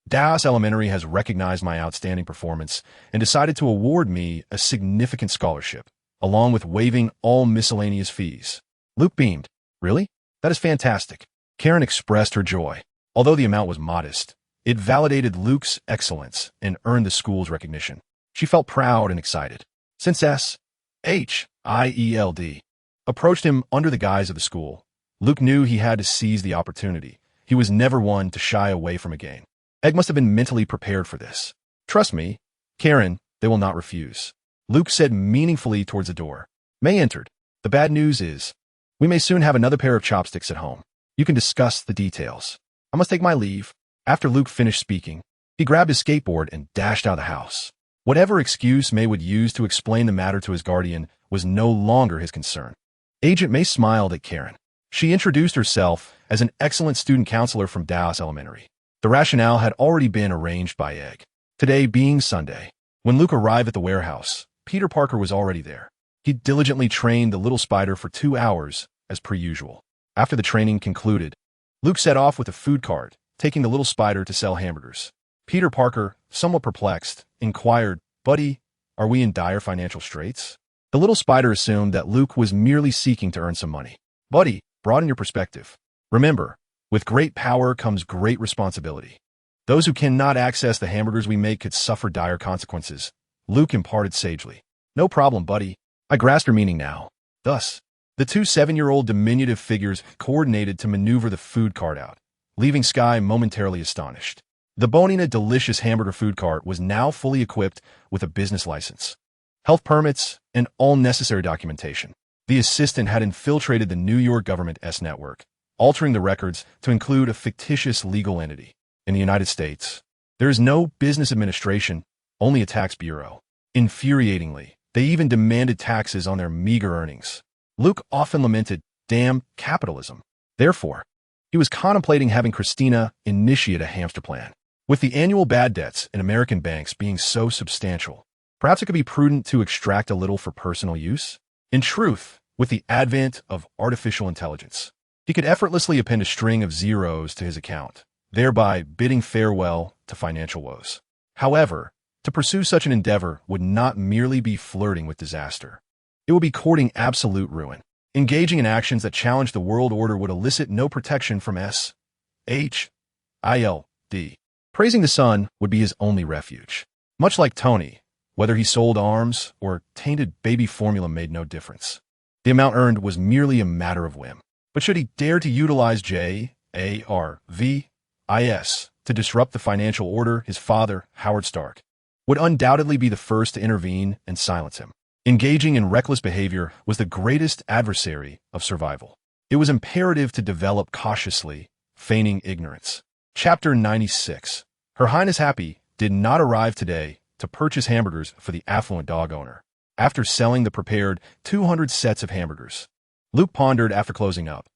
Dallas Elementary has recognized my outstanding performance and decided to award me a significant scholarship, along with waiving all miscellaneous fees." Luke beamed. "Really? That is fantastic." Karen expressed her joy. Although the amount was modest, it validated Luke's excellence and earned the school's recognition. She felt proud and excited. Since S.H.I.E.L.D. approached him under the guise of the school, Luke knew he had to seize the opportunity. He was never one to shy away from a gain. Egg must have been mentally prepared for this. "Trust me, Karen, they will not refuse," Luke said meaningfully towards the door. May entered. "The bad news is, we may soon have another pair of chopsticks at home. You can discuss the details. I must take my leave." After Luke finished speaking, he grabbed his skateboard and dashed out of the house. Whatever excuse May would use to explain the matter to his guardian was no longer his concern. Agent May smiled at Karen. She introduced herself as an excellent student counselor from Dallas Elementary. The rationale had already been arranged by Egg. Today being Sunday, when Luke arrived at the warehouse, Peter Parker was already there. He diligently trained the little spider for 2 hours, as per usual. After the training concluded, Luke set off with a food cart, taking the little spider to sell hamburgers. Peter Parker, somewhat perplexed, inquired, "Buddy, are we in dire financial straits?" The little spider assumed that Luke was merely seeking to earn some money. "Buddy, broaden your perspective. Remember, with great power comes great responsibility. Those who cannot access the hamburgers we make could suffer dire consequences," Luke imparted sagely. "No problem, buddy. I grasp your meaning now." Thus, the two 7-year-old diminutive figures coordinated to maneuver the food cart out, leaving Sky momentarily astonished. The Bonina delicious hamburger food cart was now fully equipped with a business license, health permits, and all necessary documentation. The assistant had infiltrated the New York government network, altering the records to include a fictitious legal entity. In the United States, there is no business administration, only a tax bureau. Infuriatingly, they even demanded taxes on their meager earnings. Luke often lamented, "Damn capitalism." Therefore, he was contemplating having Christina initiate a hamster plan. With the annual bad debts in American banks being so substantial, perhaps it could be prudent to extract a little for personal use. In truth, with the advent of artificial intelligence, he could effortlessly append a string of zeros to his account, thereby bidding farewell to financial woes. However, to pursue such an endeavor would not merely be flirting with disaster. It would be courting absolute ruin. Engaging in actions that challenge the world order would elicit no protection from S.H.I.L.D. Praising the sun would be his only refuge. Much like Tony, whether he sold arms or tainted baby formula made no difference. The amount earned was merely a matter of whim. But should he dare to utilize JARVIS to disrupt the financial order, his father, Howard Stark, would undoubtedly be the first to intervene and silence him. Engaging in reckless behavior was the greatest adversary of survival. It was imperative to develop cautiously, feigning ignorance. Chapter 96. Her Highness Happy did not arrive today to purchase hamburgers for the affluent dog owner. After selling the prepared 200 sets of hamburgers, Luke pondered after closing up.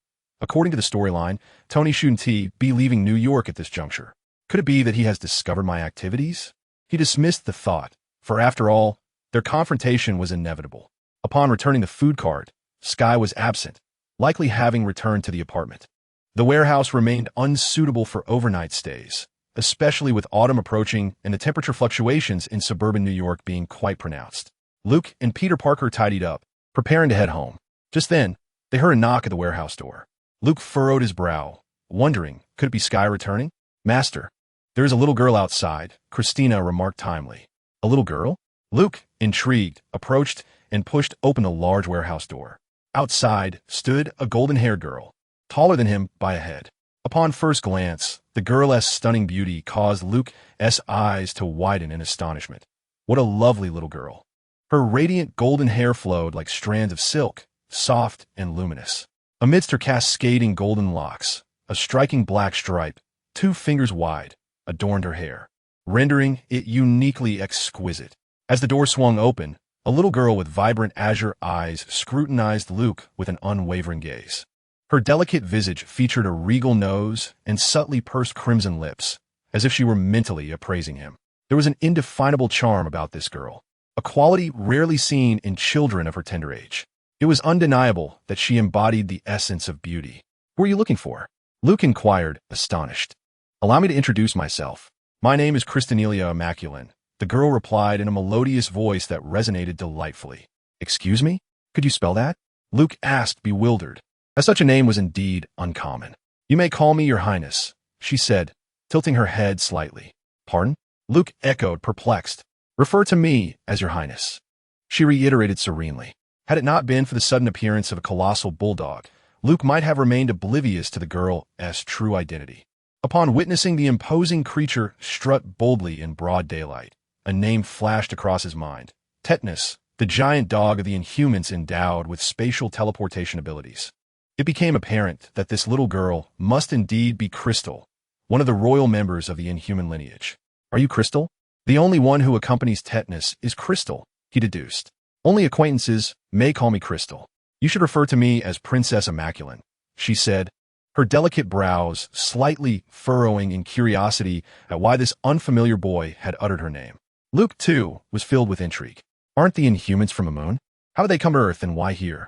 According to the storyline, Tony shouldn't be leaving New York at this juncture. Could it be that he has discovered my activities? He dismissed the thought, for after all, their confrontation was inevitable. Upon returning the food cart, Sky was absent, likely having returned to the apartment. The warehouse remained unsuitable for overnight stays, especially with autumn approaching and the temperature fluctuations in suburban New York being quite pronounced. Luke and Peter Parker tidied up, preparing to head home. Just then, they heard a knock at the warehouse door. Luke furrowed his brow, wondering, could it be Sky returning? "Master, there is a little girl outside," Christina remarked timely. "A little girl?" Luke, intrigued, approached and pushed open the large warehouse door. Outside stood a golden-haired girl, taller than him by a head. Upon first glance, the girl's stunning beauty caused Luke's eyes to widen in astonishment. What a lovely little girl. Her radiant golden hair flowed like strands of silk, soft and luminous. Amidst her cascading golden locks, a striking black stripe, 2 fingers wide, adorned her hair, rendering it uniquely exquisite. As the door swung open, A little girl with vibrant azure eyes scrutinized Luke with an unwavering gaze. Her delicate visage featured a regal nose and subtly pursed crimson lips, as if she were mentally appraising him. There was an indefinable charm about this girl, a quality rarely seen in children of her tender age. It was undeniable that she embodied the essence of beauty. "Who are you looking for?" Luke inquired, astonished. "Allow me to introduce myself. My name is Christanelia Immaculate," the girl replied in a melodious voice that resonated delightfully. "Excuse me? Could you spell that?" Luke asked, bewildered, as such a name was indeed uncommon. "You may call me Your Highness," she said, tilting her head slightly. "Pardon?" Luke echoed, perplexed. "Refer to me as Your Highness," she reiterated serenely. Had it not been for the sudden appearance of a colossal bulldog, Luke might have remained oblivious to the girl's true identity. Upon witnessing the imposing creature strut boldly in broad daylight, a name flashed across his mind: Tetanus, the giant dog of the Inhumans endowed with spatial teleportation abilities. It became apparent that this little girl must indeed be Crystal, one of the royal members of the Inhuman lineage. "Are you Crystal?" "The only one who accompanies Tetanus is Crystal," he deduced. "Only acquaintances may call me Crystal. You should refer to me as Princess Immaculate," she said, her delicate brows slightly furrowing in curiosity at why this unfamiliar boy had uttered her name. Luke, too, was filled with intrigue. "Aren't the Inhumans from the moon? How did they come to Earth and why here?"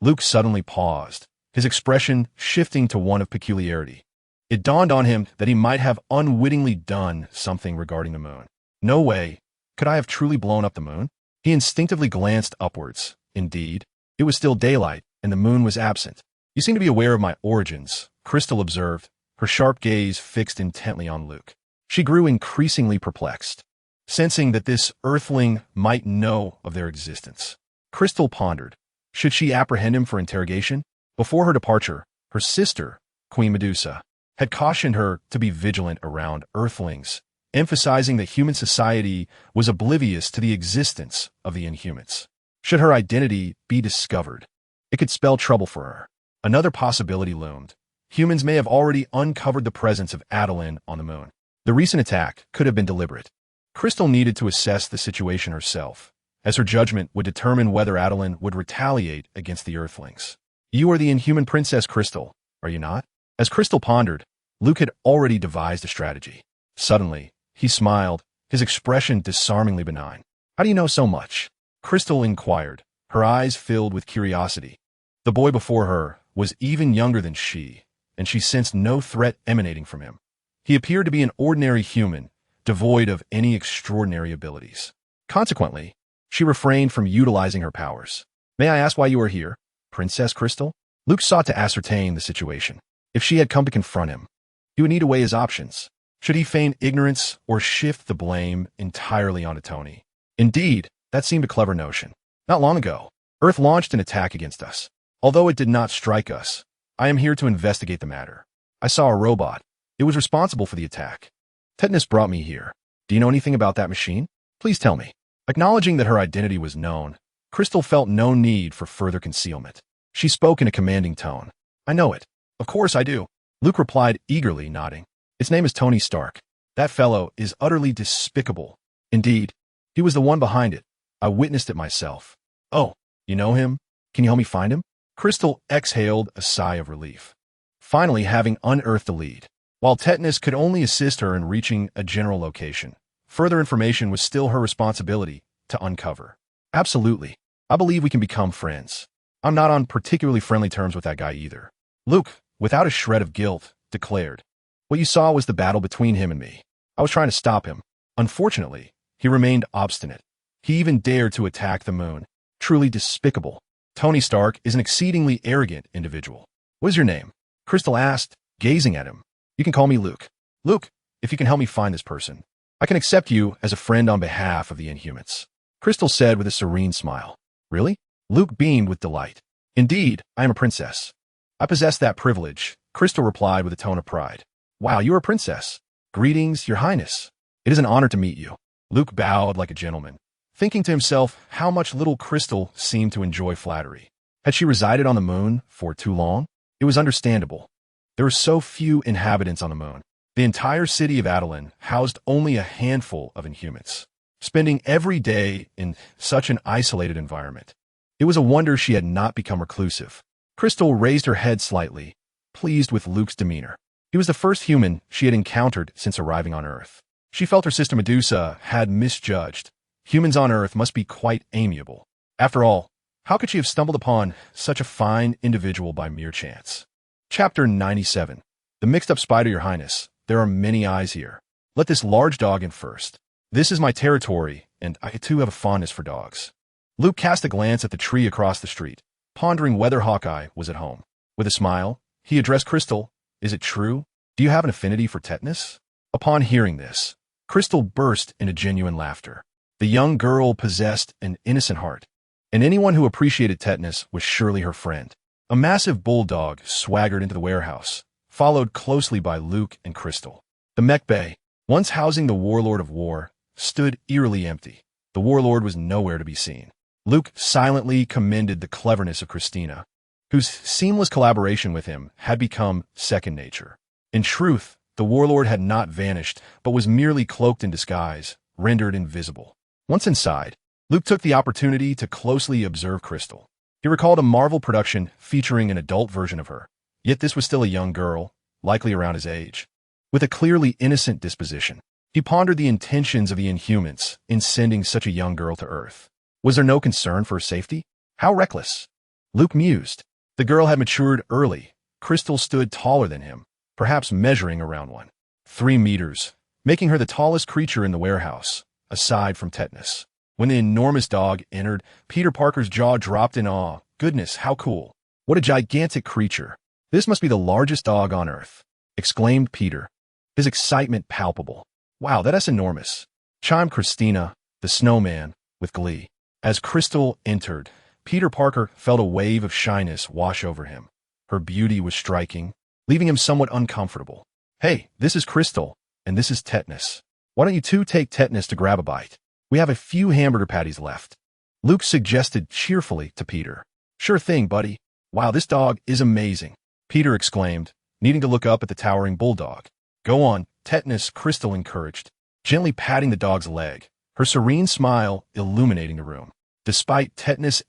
Luke suddenly paused, his expression shifting to one of peculiarity. It dawned on him that he might have unwittingly done something regarding the moon. No way. Could I have truly blown up the moon? He instinctively glanced upwards. Indeed, it was still daylight, and the moon was absent. "You seem to be aware of my origins," Crystal observed, her sharp gaze fixed intently on Luke. She grew increasingly perplexed, sensing that this earthling might know of their existence. Crystal pondered. Should she apprehend him for interrogation? Before her departure, her sister, Queen Medusa, had cautioned her to be vigilant around earthlings, emphasizing that human society was oblivious to the existence of the Inhumans. Should her identity be discovered, it could spell trouble for her. Another possibility loomed. Humans may have already uncovered the presence of Adeline on the moon. The recent attack could have been deliberate. Crystal needed to assess the situation herself, as her judgment would determine whether Adeline would retaliate against the Earthlings. "You are the Inhuman Princess Crystal, are you not?" As Crystal pondered, Luke had already devised a strategy. Suddenly, he smiled, his expression disarmingly benign. "How do you know so much?" Crystal inquired, her eyes filled with curiosity. The boy before her was even younger than she, and she sensed no threat emanating from him. He appeared to be an ordinary human, devoid of any extraordinary abilities. Consequently, she refrained from utilizing her powers. "May I ask why you are here, Princess Crystal?" Luke sought to ascertain the situation. If she had come to confront him, he would need to weigh his options. Should he feign ignorance or shift the blame entirely onto Tony? Indeed, that seemed a clever notion. "Not long ago, Earth launched an attack against us. Although it did not strike us, I am here to investigate the matter. I saw a robot. It was responsible for the attack. Tetanus brought me here. Do you know anything about that machine? Please tell me." Acknowledging that her identity was known, Crystal felt no need for further concealment. She spoke in a commanding tone. "I know it. Of course I do." Luke replied eagerly, nodding. "Its name is Tony Stark. That fellow is utterly despicable. Indeed, he was the one behind it. I witnessed it myself." "Oh, you know him? Can you help me find him?" Crystal exhaled a sigh of relief, finally having unearthed the lead. While Tetanus could only assist her in reaching a general location, further information was still her responsibility to uncover. "Absolutely. I believe we can become friends. I'm not on particularly friendly terms with that guy either." Luke, without a shred of guilt, declared. "What you saw was the battle between him and me. I was trying to stop him. Unfortunately, he remained obstinate. He even dared to attack the moon. Truly despicable. Tony Stark is an exceedingly arrogant individual." "What is your name?" Crystal asked, gazing at him. "You can call me Luke. Luke, if you can help me find this person, I can accept you as a friend on behalf of the Inhumans," Crystal said with a serene smile. "Really?" Luke beamed with delight. "Indeed, I am a princess. I possess that privilege," Crystal replied with a tone of pride. "Wow, you are a princess. Greetings, Your Highness. It is an honor to meet you." Luke bowed like a gentleman, thinking to himself how much little Crystal seemed to enjoy flattery. Had she resided on the moon for too long? It was understandable. There were so few inhabitants on the moon. The entire city of Adeline housed only a handful of Inhumans. spending every day in such an isolated environment. It was a wonder she had not become reclusive. Crystal raised her head slightly, pleased with Luke's demeanor. He was the first human she had encountered since arriving on Earth. She felt her sister Medusa had misjudged. Humans on Earth must be quite amiable. After all, how could she have stumbled upon such a fine individual by mere chance? Chapter 97. The mixed-up spider, Your Highness. There are many eyes here. Let this large dog in first. This is my territory, and I too have a fondness for dogs. Luke cast a glance at the tree across the street, pondering whether Hawkeye was at home. With a smile, he addressed Crystal. Is it true? Do you have an affinity for tetanus? Upon hearing this, Crystal burst into genuine laughter. The young girl possessed an innocent heart, and anyone who appreciated tetanus was surely her friend. A massive bulldog swaggered into the warehouse, followed closely by Luke and Crystal. The mech bay, once housing the Warlord of War, stood eerily empty. The Warlord was nowhere to be seen. Luke silently commended the cleverness of Christina, whose seamless collaboration with him had become second nature. In truth, the Warlord had not vanished, but was merely cloaked in disguise, rendered invisible. Once inside, Luke took the opportunity to closely observe Crystal. He recalled a Marvel production featuring an adult version of her, yet this was still a young girl, likely around his age. With a clearly innocent disposition, he pondered the intentions of the Inhumans in sending such a young girl to Earth. Was there no concern for her safety? How reckless! Luke mused. The girl had matured early. Crystal stood taller than him, perhaps measuring around 1.3 meters, making her the tallest creature in the warehouse, aside from tetanus. When the enormous dog entered, Peter Parker's jaw dropped in awe. Goodness, how cool! What a gigantic creature! This must be the largest dog on Earth, exclaimed Peter, his excitement palpable. Wow, that's enormous, chimed Christina, the snowman, with glee. As Crystal entered, Peter Parker felt a wave of shyness wash over him. Her beauty was striking, leaving him somewhat uncomfortable. Hey, this is Crystal, and this is Tetanus. Why don't you two take Tetanus to grab a bite? We have a few hamburger patties left. Luke suggested cheerfully to Peter. Sure thing, buddy. Wow, this dog is amazing, Peter exclaimed, needing to look up at the towering bulldog. Go on, Tetanus, Crystal encouraged, gently patting the dog's leg, her serene smile illuminating the room. Despite Tetanus'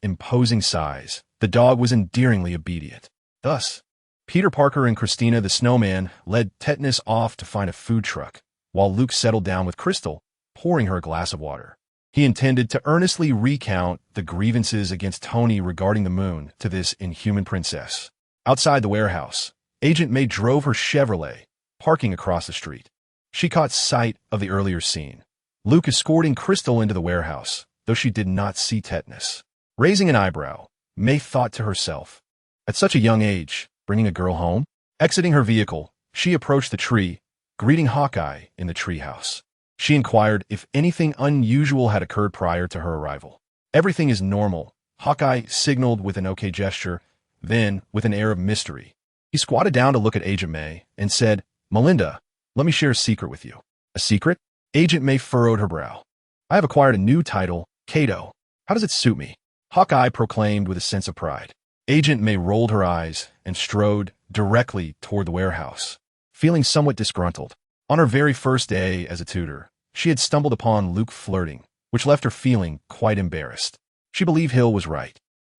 imposing size, the dog was endearingly obedient. Thus, Peter Parker and Christina the snowman led Tetanus off to find a food truck, while Luke settled down with Crystal, pouring her a glass of water. He intended to earnestly recount the grievances against Tony regarding the moon to this inhuman princess. Outside the warehouse, Agent May drove her Chevrolet, parking across the street. She caught sight of the earlier scene. Luke escorting Crystal into the warehouse, though she did not see Tetanus. Raising an eyebrow, May thought to herself, at such a young age, bringing a girl home? Exiting her vehicle, she approached the tree, greeting Hawkeye in the treehouse. She inquired if anything unusual had occurred prior to her arrival. Everything is normal, Hawkeye signaled with an okay gesture, then, with an air of mystery, he squatted down to look at Agent May and said, Melinda, let me share a secret with you. A secret? Agent May furrowed her brow. I have acquired a new title, Kato. How does it suit me? Hawkeye proclaimed with a sense of pride. Agent May rolled her eyes and strode directly toward the warehouse, feeling somewhat disgruntled. On her very first day as a tutor, she had stumbled upon Luke flirting, which left her feeling quite embarrassed. She believed Hill was right.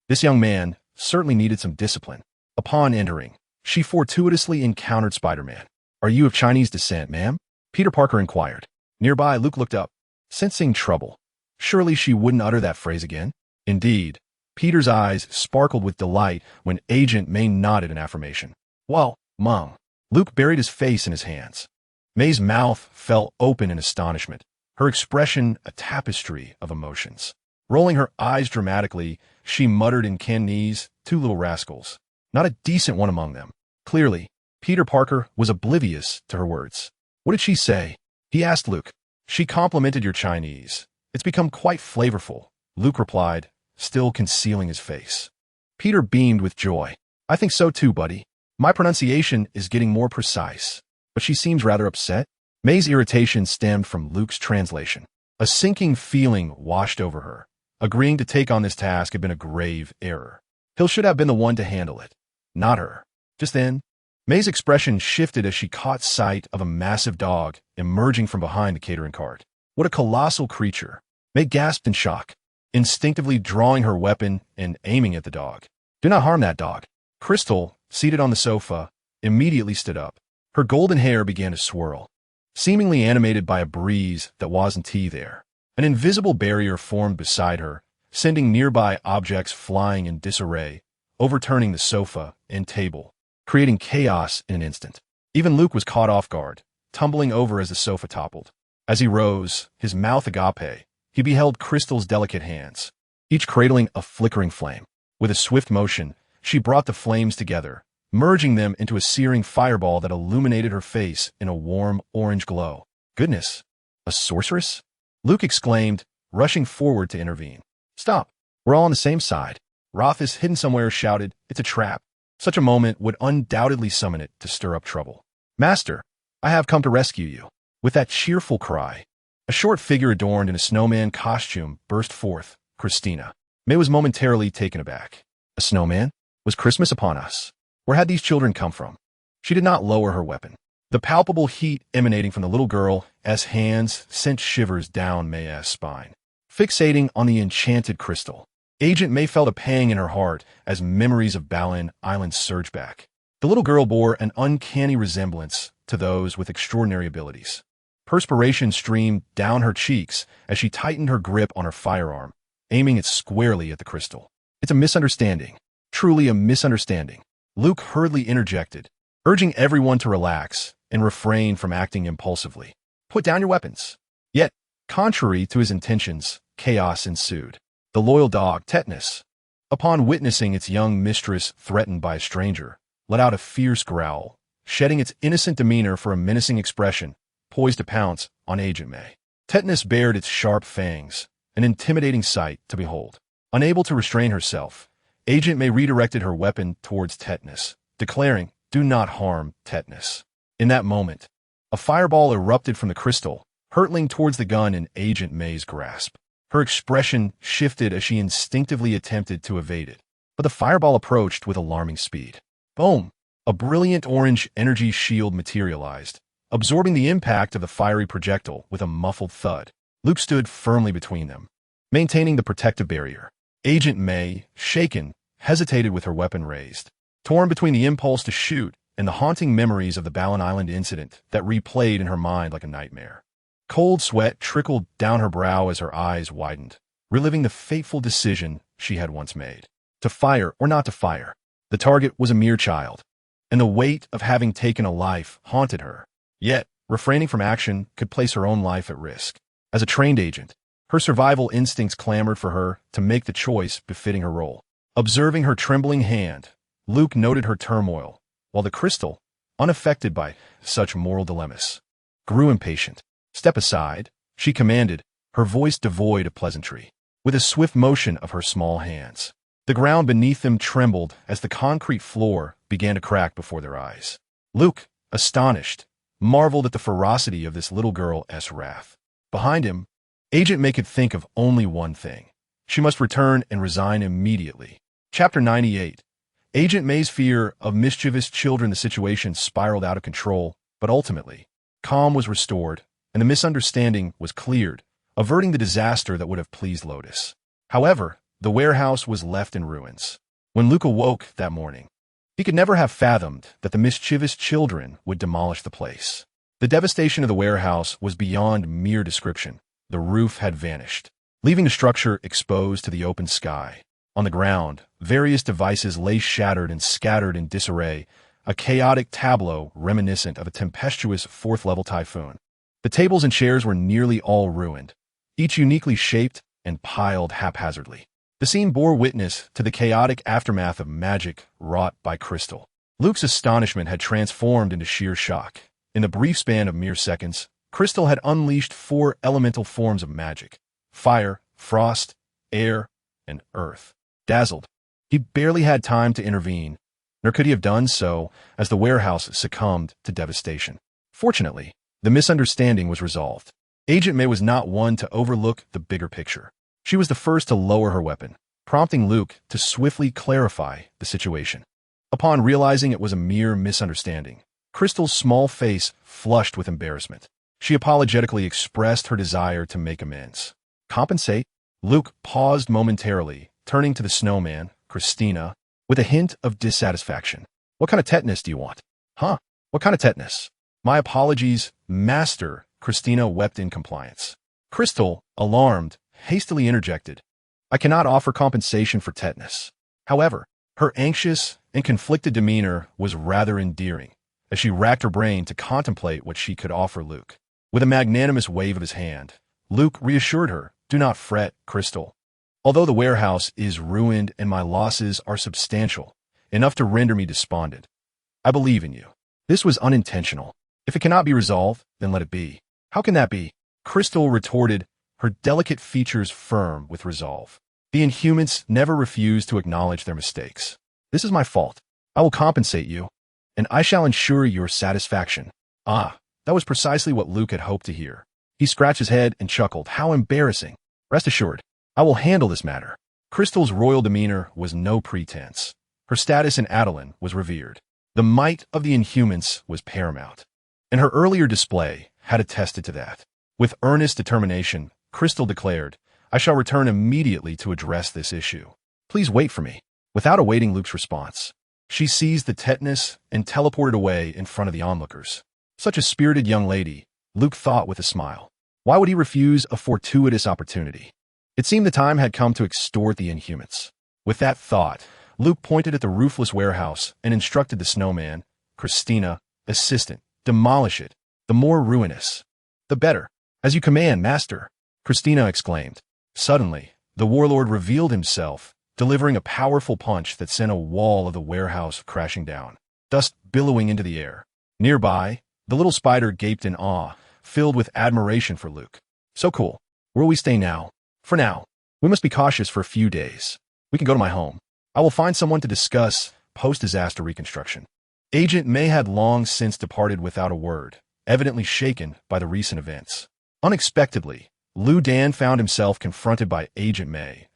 This young man certainly needed some discipline. Upon entering, she fortuitously encountered Spider-Man. Are you of Chinese descent, ma'am? Peter Parker inquired. Nearby, Luke looked up, sensing trouble. Surely she wouldn't utter that phrase again? Indeed, Peter's eyes sparkled with delight when Agent May nodded in affirmation. Well, Mom. Luke buried his face in his hands. May's mouth fell open in astonishment, her expression a tapestry of emotions. Rolling her eyes dramatically, she muttered in Cantonese, two little rascals. Not a decent one among them. Clearly, Peter Parker was oblivious to her words. What did she say? He asked Luke. She complimented your Chinese. It's become quite flavorful, Luke replied, still concealing his face. Peter beamed with joy. I think so too, buddy. My pronunciation is getting more precise. But she seems rather upset. May's irritation stemmed from Luke's translation. A sinking feeling washed over her. Agreeing to take on this task had been a grave error. Hill should have been the one to handle it, not her. Just then, May's expression shifted as she caught sight of a massive dog emerging from behind the catering cart. What a colossal creature! May gasped in shock, instinctively drawing her weapon and aiming at the dog. Do not harm that dog. Crystal, seated on the sofa, immediately stood up. Her golden hair began to swirl, seemingly animated by a breeze that wasn't there. An invisible barrier formed beside her, sending nearby objects flying in disarray, overturning the sofa and table, creating chaos in an instant. Even Luke was caught off guard, tumbling over as the sofa toppled. As he rose, his mouth agape, he beheld Crystal's delicate hands, each cradling a flickering flame. With a swift motion, she brought the flames together, merging them into a searing fireball that illuminated her face in a warm orange glow. Goodness, a sorceress? Luke exclaimed, rushing forward to intervene. Stop, we're all on the same side. Rotos, hidden somewhere, shouted, it's a trap. Such a moment would undoubtedly summon it to stir up trouble. Master, I have come to rescue you. With that cheerful cry, a short figure adorned in a snowman costume burst forth. Christina. May was momentarily taken aback. A snowman? Was Christmas upon us? Where had these children come from? She did not lower her weapon. The palpable heat emanating from the little girl's hands sent shivers down May's spine. Fixating on the enchanted crystal, Agent May felt a pang in her heart as memories of Balin Island surged back. The little girl bore an uncanny resemblance to those with extraordinary abilities. Perspiration streamed down her cheeks as she tightened her grip on her firearm, aiming it squarely at the crystal. It's a misunderstanding. Truly a misunderstanding. Luke hurriedly interjected, urging everyone to relax and refrain from acting impulsively. Put down your weapons. Yet, contrary to his intentions, chaos ensued. The loyal dog, Tetanus, upon witnessing its young mistress threatened by a stranger, let out a fierce growl, shedding its innocent demeanor for a menacing expression, poised to pounce on Agent May. Tetanus bared its sharp fangs, an intimidating sight to behold. Unable to restrain herself, Agent May redirected her weapon towards Tetanus, declaring, do not harm Tetanus. In that moment, a fireball erupted from the crystal, hurtling towards the gun in Agent May's grasp. Her expression shifted as she instinctively attempted to evade it, but the fireball approached with alarming speed. Boom! A brilliant orange energy shield materialized, absorbing the impact of the fiery projectile with a muffled thud. Luke stood firmly between them, maintaining the protective barrier. Agent May, shaken, hesitated with her weapon raised, torn between the impulse to shoot and the haunting memories of the Balin Island incident that replayed in her mind like a nightmare. Cold sweat trickled down her brow as her eyes widened, reliving the fateful decision she had once made. To fire or not to fire. The target was a mere child, and the weight of having taken a life haunted her. Yet, refraining from action could place her own life at risk. As a trained agent, her survival instincts clamored for her to make the choice befitting her role. Observing her trembling hand, Luke noted her turmoil, while the crystal, unaffected by such moral dilemmas, grew impatient. Step aside, she commanded, her voice devoid of pleasantry. With a swift motion of her small hands, the ground beneath them trembled as the concrete floor began to crack before their eyes. Luke, astonished, marveled at the ferocity of this little girl's wrath. Behind him, Agent May could think of only one thing. She must return and resign immediately. Chapter 98. Agent May's fear of mischievous children. The situation spiraled out of control, but ultimately, calm was restored, and the misunderstanding was cleared, averting the disaster that would have pleased Lotus. However, the warehouse was left in ruins. When Luke awoke that morning, he could never have fathomed that the mischievous children would demolish the place. The devastation of the warehouse was beyond mere description. The roof had vanished, leaving the structure exposed to the open sky. On the ground, various devices lay shattered and scattered in disarray, a chaotic tableau reminiscent of a tempestuous fourth-level typhoon. The tables and chairs were nearly all ruined, each uniquely shaped and piled haphazardly. The scene bore witness to the chaotic aftermath of magic wrought by crystal. Luke's astonishment had transformed into sheer shock. In the brief span of mere seconds, Crystal had unleashed 4 elemental forms of magic: fire, frost, air, and earth. Dazzled, he barely had time to intervene, nor could he have done so as the warehouse succumbed to devastation. Fortunately, the misunderstanding was resolved. Agent May was not one to overlook the bigger picture. She was the first to lower her weapon, prompting Luke to swiftly clarify the situation. Upon realizing it was a mere misunderstanding, Crystal's small face flushed with embarrassment. She apologetically expressed her desire to make amends. Compensate? Luke paused momentarily, turning to the snowman, Christina, with a hint of dissatisfaction. What kind of tetanus do you want? Huh? What kind of tetanus? My apologies, master, Christina wept in compliance. Crystal, alarmed, hastily interjected. I cannot offer compensation for tetanus. However, her anxious and conflicted demeanor was rather endearing, as she racked her brain to contemplate what she could offer Luke. With a magnanimous wave of his hand, Luke reassured her, Do not fret, Crystal. Although the warehouse is ruined and my losses are substantial, enough to render me despondent, I believe in you. This was unintentional. If it cannot be resolved, then let it be. How can that be? Crystal retorted, her delicate features firm with resolve. The Inhumans never refuse to acknowledge their mistakes. This is my fault. I will compensate you, and I shall ensure your satisfaction. Ah, that was precisely what Luke had hoped to hear. He scratched his head and chuckled. How embarrassing. Rest assured, I will handle this matter. Crystal's royal demeanor was no pretense. Her status in Adeline was revered. The might of the Inhumans was paramount, and her earlier display had attested to that. With earnest determination, Crystal declared, I shall return immediately to address this issue. Please wait for me. Without awaiting Luke's response, she seized the tetanus and teleported away in front of the onlookers. Such a spirited young lady, Luke thought with a smile. Why would he refuse a fortuitous opportunity? It seemed the time had come to extort the Inhumans. With that thought, Luke pointed at the roofless warehouse and instructed the snowman, Christina, assistant, demolish it. The more ruinous, the better. As you command, master, Christina exclaimed. Suddenly, the warlord revealed himself, delivering a powerful punch that sent a wall of the warehouse crashing down, dust billowing into the air. Nearby, the little spider gaped in awe, filled with admiration for Luke. So cool. Where will we stay now? For now, we must be cautious for a few days. We can go to my home. I will find someone to discuss post-disaster reconstruction. Agent May had long since departed without a word, evidently shaken by the recent events. Unexpectedly, Lu Dan found himself confronted by Agent May.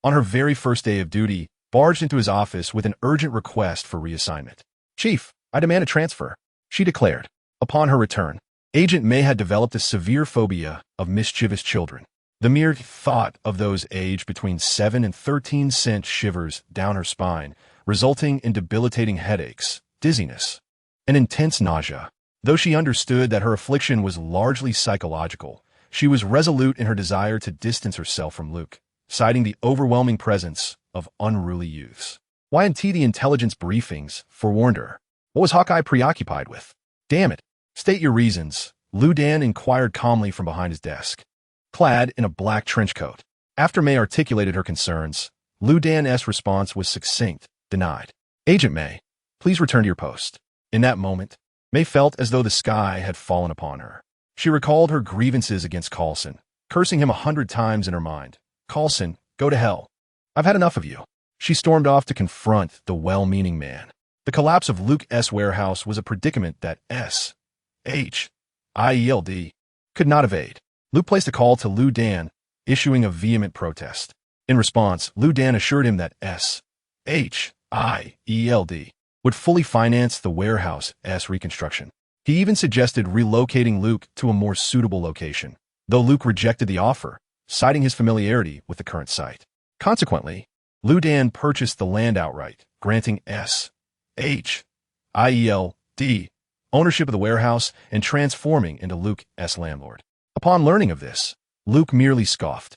On her very first day of duty, barged into his office with an urgent request for reassignment. Chief, I demand a transfer, she declared. Upon her return, Agent May had developed a severe phobia of mischievous children. The mere thought of those aged between 7 and 13 sent shivers down her spine, resulting in debilitating headaches, dizziness, and intense nausea. Though she understood that her affliction was largely psychological, she was resolute in her desire to distance herself from Luke, citing the overwhelming presence of unruly youths. Y&T the intelligence briefings forewarned her. What was Hawkeye preoccupied with? Damn it. State your reasons, Lu Dan inquired calmly from behind his desk. Clad in a black trench coat. After May articulated her concerns, Lu Dan's response was succinct, denied. Agent May, please return to your post. In that moment, May felt as though the sky had fallen upon her. She recalled her grievances against Coulson, cursing him 100 times in her mind. Coulson, go to hell. I've had enough of you. She stormed off to confront the well-meaning man. The collapse of Luke's warehouse was a predicament that S.H.I.E.L.D. could not evade. Luke placed a call to Lu Dan, issuing a vehement protest. In response, Lu Dan assured him that S.H.I.E.L.D. would fully finance the warehouse's reconstruction. He even suggested relocating Luke to a more suitable location, though Luke rejected the offer, citing his familiarity with the current site. Consequently, Lu Dan purchased the land outright, granting S.H.I.E.L.D. ownership of the warehouse and transforming into Luke's landlord. Upon learning of this, Luke merely scoffed,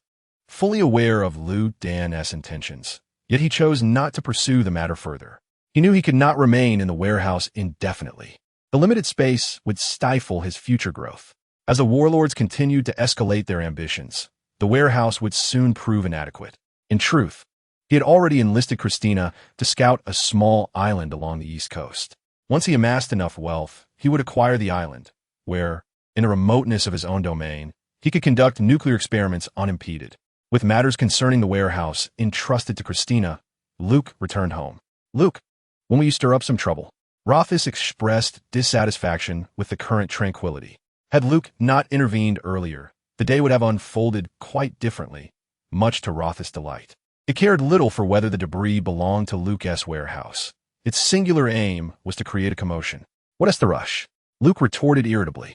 fully aware of Lu Dan's intentions, yet he chose not to pursue the matter further. He knew he could not remain in the warehouse indefinitely. The limited space would stifle his future growth. As the warlords continued to escalate their ambitions, the warehouse would soon prove inadequate. In truth, he had already enlisted Christina to scout a small island along the east coast. Once he amassed enough wealth, he would acquire the island, where, in the remoteness of his own domain, he could conduct nuclear experiments unimpeded. With matters concerning the warehouse entrusted to Christina, Luke returned home. Luke, when will you stir up some trouble? Rotos expressed dissatisfaction with the current tranquility. Had Luke not intervened earlier, the day would have unfolded quite differently, much to Rotos' delight. It cared little for whether the debris belonged to Luke's warehouse. Its singular aim was to create a commotion. What is the rush? Luke retorted irritably.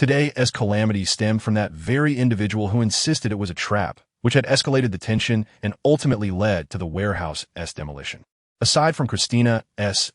Today, as calamity stemmed from that very individual who insisted it was a trap, which had escalated the tension and ultimately led to the warehouse-S demolition. Aside from Christina's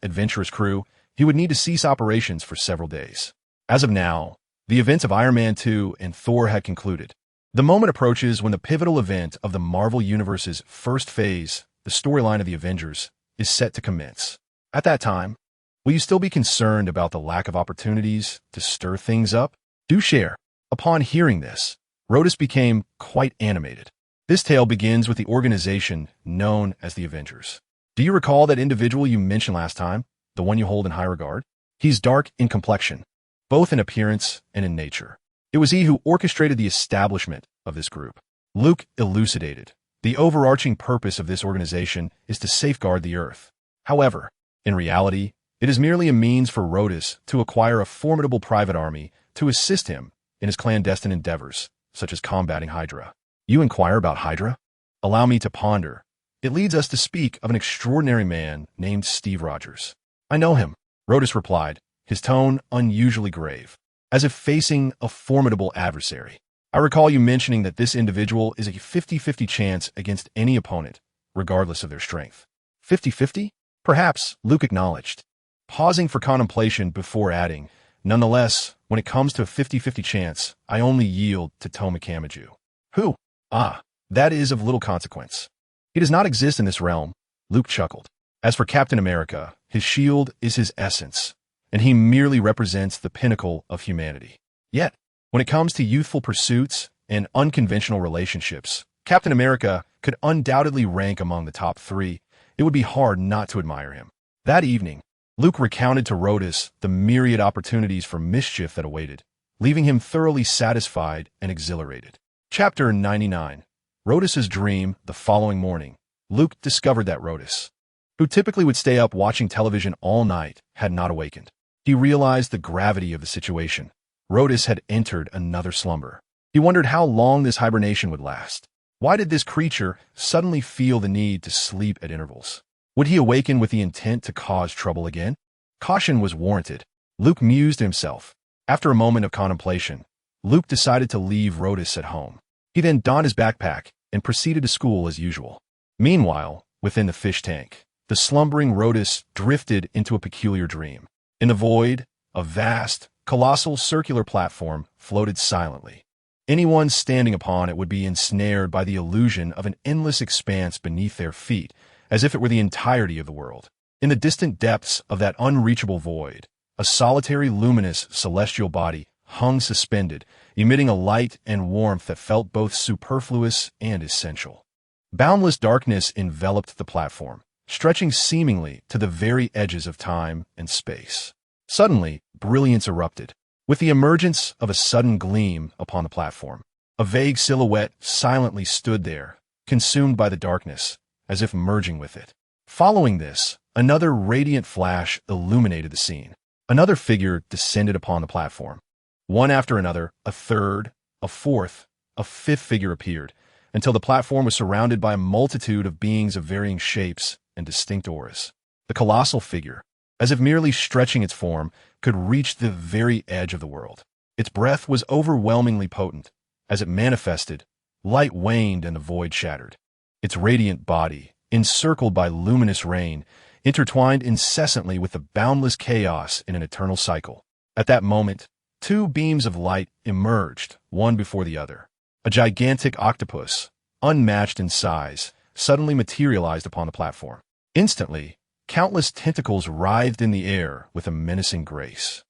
adventurous crew, he would need to cease operations for several days. As of now, the events of Iron Man 2 and Thor had concluded. The moment approaches when the pivotal event of the Marvel Universe's first phase, the storyline of the Avengers, is set to commence. At that time, will you still be concerned about the lack of opportunities to stir things up? Do share. Upon hearing this, Rotos became quite animated. This tale begins with the organization known as the Avengers. Do you recall that individual you mentioned last time, the one you hold in high regard? He's dark in complexion, both in appearance and in nature. It was he who orchestrated the establishment of this group. Luke elucidated. The overarching purpose of this organization is to safeguard the Earth. However, in reality, it is merely a means for Rotos to acquire a formidable private army to assist him in his clandestine endeavors, such as combating Hydra. You inquire about Hydra? Allow me to ponder. It leads us to speak of an extraordinary man named Steve Rogers. I know him, Rotos replied, his tone unusually grave, as if facing a formidable adversary. I recall you mentioning that this individual is a 50-50 chance against any opponent, regardless of their strength. 50-50? Perhaps, Luke acknowledged, pausing for contemplation before adding, nonetheless, when it comes to a 50-50 chance, I only yield to Toma Kamiju. Who? Ah, that is of little consequence. He does not exist in this realm, Luke chuckled. As for Captain America, his shield is his essence, and he merely represents the pinnacle of humanity. Yet, when it comes to youthful pursuits and unconventional relationships, Captain America could undoubtedly rank among the top 3. It would be hard not to admire him. That evening, Luke recounted to Rotos the myriad opportunities for mischief that awaited, leaving him thoroughly satisfied and exhilarated. Chapter 99. Rotos' dream. The following morning, Luke discovered that Rotos, who typically would stay up watching television all night, had not awakened. He realized the gravity of the situation. Rotos had entered another slumber. He wondered how long this hibernation would last. Why did this creature suddenly feel the need to sleep at intervals? Would he awaken with the intent to cause trouble again? Caution was warranted. Luke mused to himself. After a moment of contemplation, Luke decided to leave Rotos at home. He then donned his backpack and proceeded to school as usual. Meanwhile, within the fish tank, the slumbering Rotos drifted into a peculiar dream. In the void, a vast, colossal circular platform floated silently. Anyone standing upon it would be ensnared by the illusion of an endless expanse beneath their feet, as if it were the entirety of the world. In the distant depths of that unreachable void, a solitary luminous celestial body hung suspended, emitting a light and warmth that felt both superfluous and essential. Boundless darkness enveloped the platform, stretching seemingly to the very edges of time and space. Suddenly, brilliance erupted, with the emergence of a sudden gleam upon the platform. A vague silhouette silently stood there, consumed by the darkness, as if merging with it. Following this, another radiant flash illuminated the scene. Another figure descended upon the platform. One after another, a third, a fourth, a fifth figure appeared, until the platform was surrounded by a multitude of beings of varying shapes and distinct auras. The colossal figure, as if merely stretching its form, could reach the very edge of the world. Its breath was overwhelmingly potent. As it manifested, light waned and the void shattered. Its radiant body, encircled by luminous rain, intertwined incessantly with the boundless chaos in an eternal cycle. At that moment, 2 beams of light emerged, one before the other. A gigantic octopus, unmatched in size, suddenly materialized upon the platform. Instantly, countless tentacles writhed in the air with a menacing grace,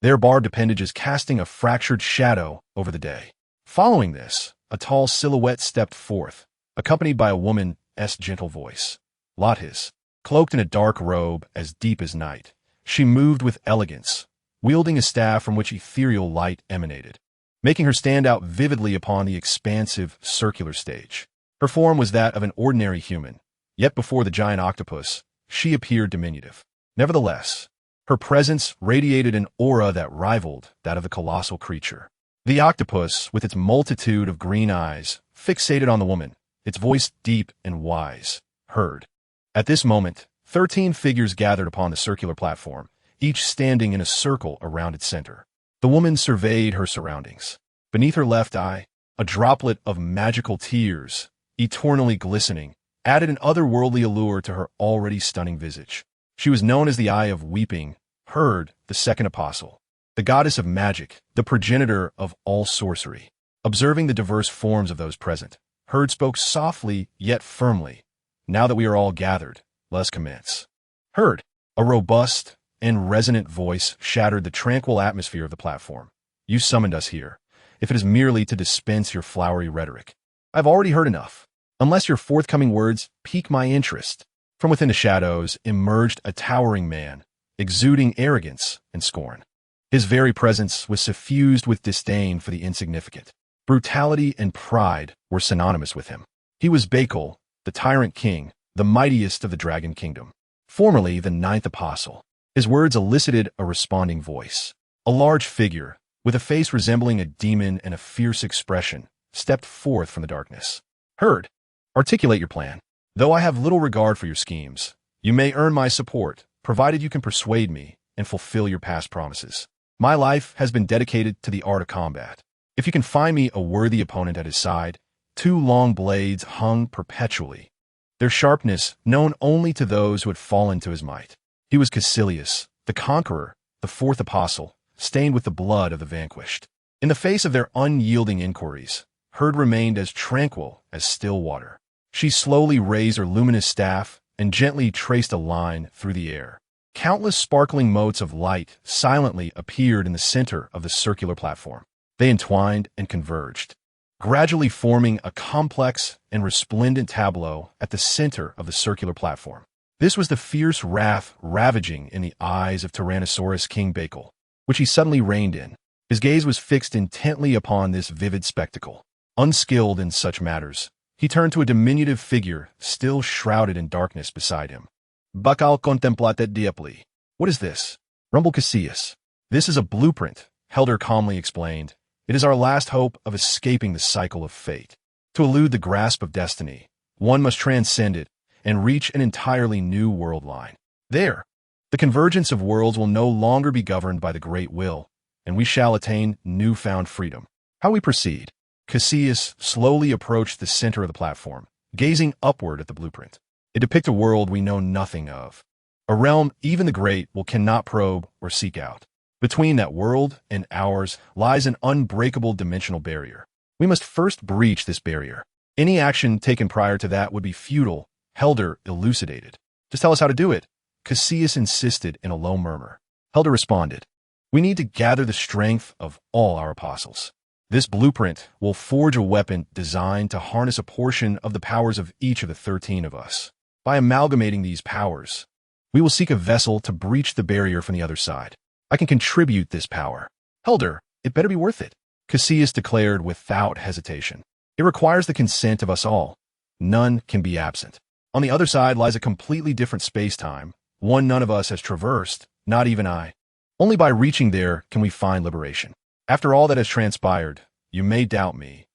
their barbed appendages casting a fractured shadow over the day. Following this, a tall silhouette stepped forth, accompanied by a woman's gentle voice. Lotis, cloaked in a dark robe as deep as night, she moved with elegance, wielding a staff from which ethereal light emanated, making her stand out vividly upon the expansive circular stage. Her form was that of an ordinary human, yet before the giant octopus, she appeared diminutive. Nevertheless, her presence radiated an aura that rivaled that of the colossal creature. The octopus, with its multitude of green eyes, fixated on the woman, its voice deep and wise, heard. At this moment, 13 figures gathered upon the circular platform, each standing in a circle around its center. The woman surveyed her surroundings. Beneath her left eye, a droplet of magical tears, eternally glistening, added an otherworldly allure to her already stunning visage. She was known as the Eye of Weeping, Herd, the second apostle, the goddess of magic, the progenitor of all sorcery. Observing the diverse forms of those present, Herd spoke softly yet firmly. Now that we are all gathered, let us commence. Herd, a robust and resonant voice shattered the tranquil atmosphere of the platform. You summoned us here, if it is merely to dispense your flowery rhetoric. I've already heard enough. Unless your forthcoming words pique my interest. From within the shadows emerged a towering man, exuding arrogance and scorn. His very presence was suffused with disdain for the insignificant. Brutality and pride were synonymous with him. He was Bakul, the tyrant king, the mightiest of the dragon kingdom, formerly the ninth apostle. His words elicited a responding voice. A large figure, with a face resembling a demon and a fierce expression, stepped forth from the darkness. Herd, articulate your plan. Though I have little regard for your schemes, you may earn my support, provided you can persuade me and fulfill your past promises. My life has been dedicated to the art of combat. If you can find me a worthy opponent at his side, two long blades hung perpetually, their sharpness known only to those who had fallen to his might. He was Caecilius, the conqueror, the fourth apostle, stained with the blood of the vanquished. In the face of their unyielding inquiries, Herd remained as tranquil as still water. She slowly raised her luminous staff and gently traced a line through the air. Countless sparkling motes of light silently appeared in the center of the circular platform. They entwined and converged, gradually forming a complex and resplendent tableau at the center of the circular platform. This was the fierce wrath ravaging in the eyes of Tyrannosaurus King Bakul, which he suddenly reined in. His gaze was fixed intently upon this vivid spectacle. Unskilled in such matters, he turned to a diminutive figure still shrouded in darkness beside him. Bakal contemplatet diepli. What is this? Rumbled Caecilius. This is a blueprint, Helder calmly explained. It is our last hope of escaping the cycle of fate. To elude the grasp of destiny, one must transcend it and reach an entirely new world line. There, the convergence of worlds will no longer be governed by the great will, and we shall attain newfound freedom. How we proceed? Caecilius slowly approached the center of the platform, gazing upward at the blueprint. It depicts a world we know nothing of, a realm even the great will cannot probe or seek out. Between that world and ours lies an unbreakable dimensional barrier. We must first breach this barrier. Any action taken prior to that would be futile, Helder elucidated. Just tell us how to do it, Caecilius insisted in a low murmur. Helder responded. We need to gather the strength of all our apostles. This blueprint will forge a weapon designed to harness a portion of the powers of each of the 13 of us. By amalgamating these powers, we will seek a vessel to breach the barrier from the other side. I can contribute this power. Helder, it better be worth it, Caecilius declared without hesitation. It requires the consent of us all. None can be absent. On the other side lies a completely different space-time, one none of us has traversed, not even I. Only by reaching there can we find liberation. After all that has transpired, you may doubt me,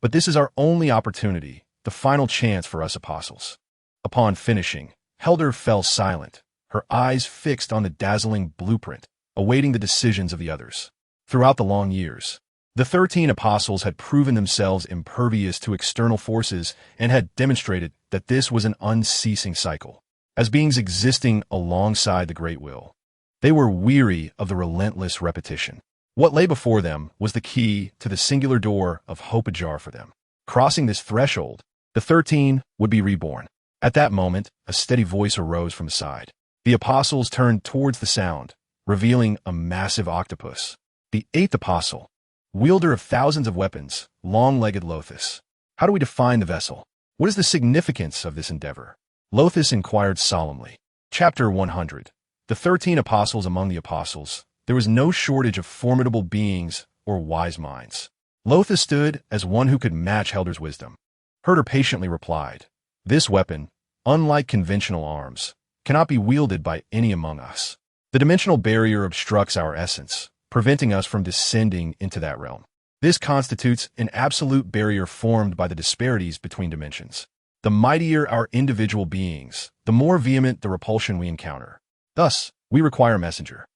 but this is our only opportunity, the final chance for us apostles. Upon finishing, Helder fell silent, her eyes fixed on the dazzling blueprint, awaiting the decisions of the others. Throughout the long years, the 13 apostles had proven themselves impervious to external forces and had demonstrated that this was an unceasing cycle. As beings existing alongside the great will, they were weary of the relentless repetition. What lay before them was the key to the singular door of hope ajar for them. Crossing this threshold, the 13 would be reborn. At that moment, a steady voice arose from the side. The apostles turned towards the sound, revealing a massive octopus. The 8th apostle, wielder of thousands of weapons, long-legged Rotos. How do we define the vessel? What is the significance of this endeavor? Rotos inquired solemnly. Chapter 100. The 13 apostles among the apostles. There was no shortage of formidable beings or wise minds. Rotos stood as one who could match Helder's wisdom. Herder patiently replied, this weapon, unlike conventional arms, cannot be wielded by any among us. The dimensional barrier obstructs our essence, preventing us from descending into that realm. This constitutes an absolute barrier formed by the disparities between dimensions. The mightier our individual beings, the more vehement the repulsion we encounter. Thus, we require a messenger.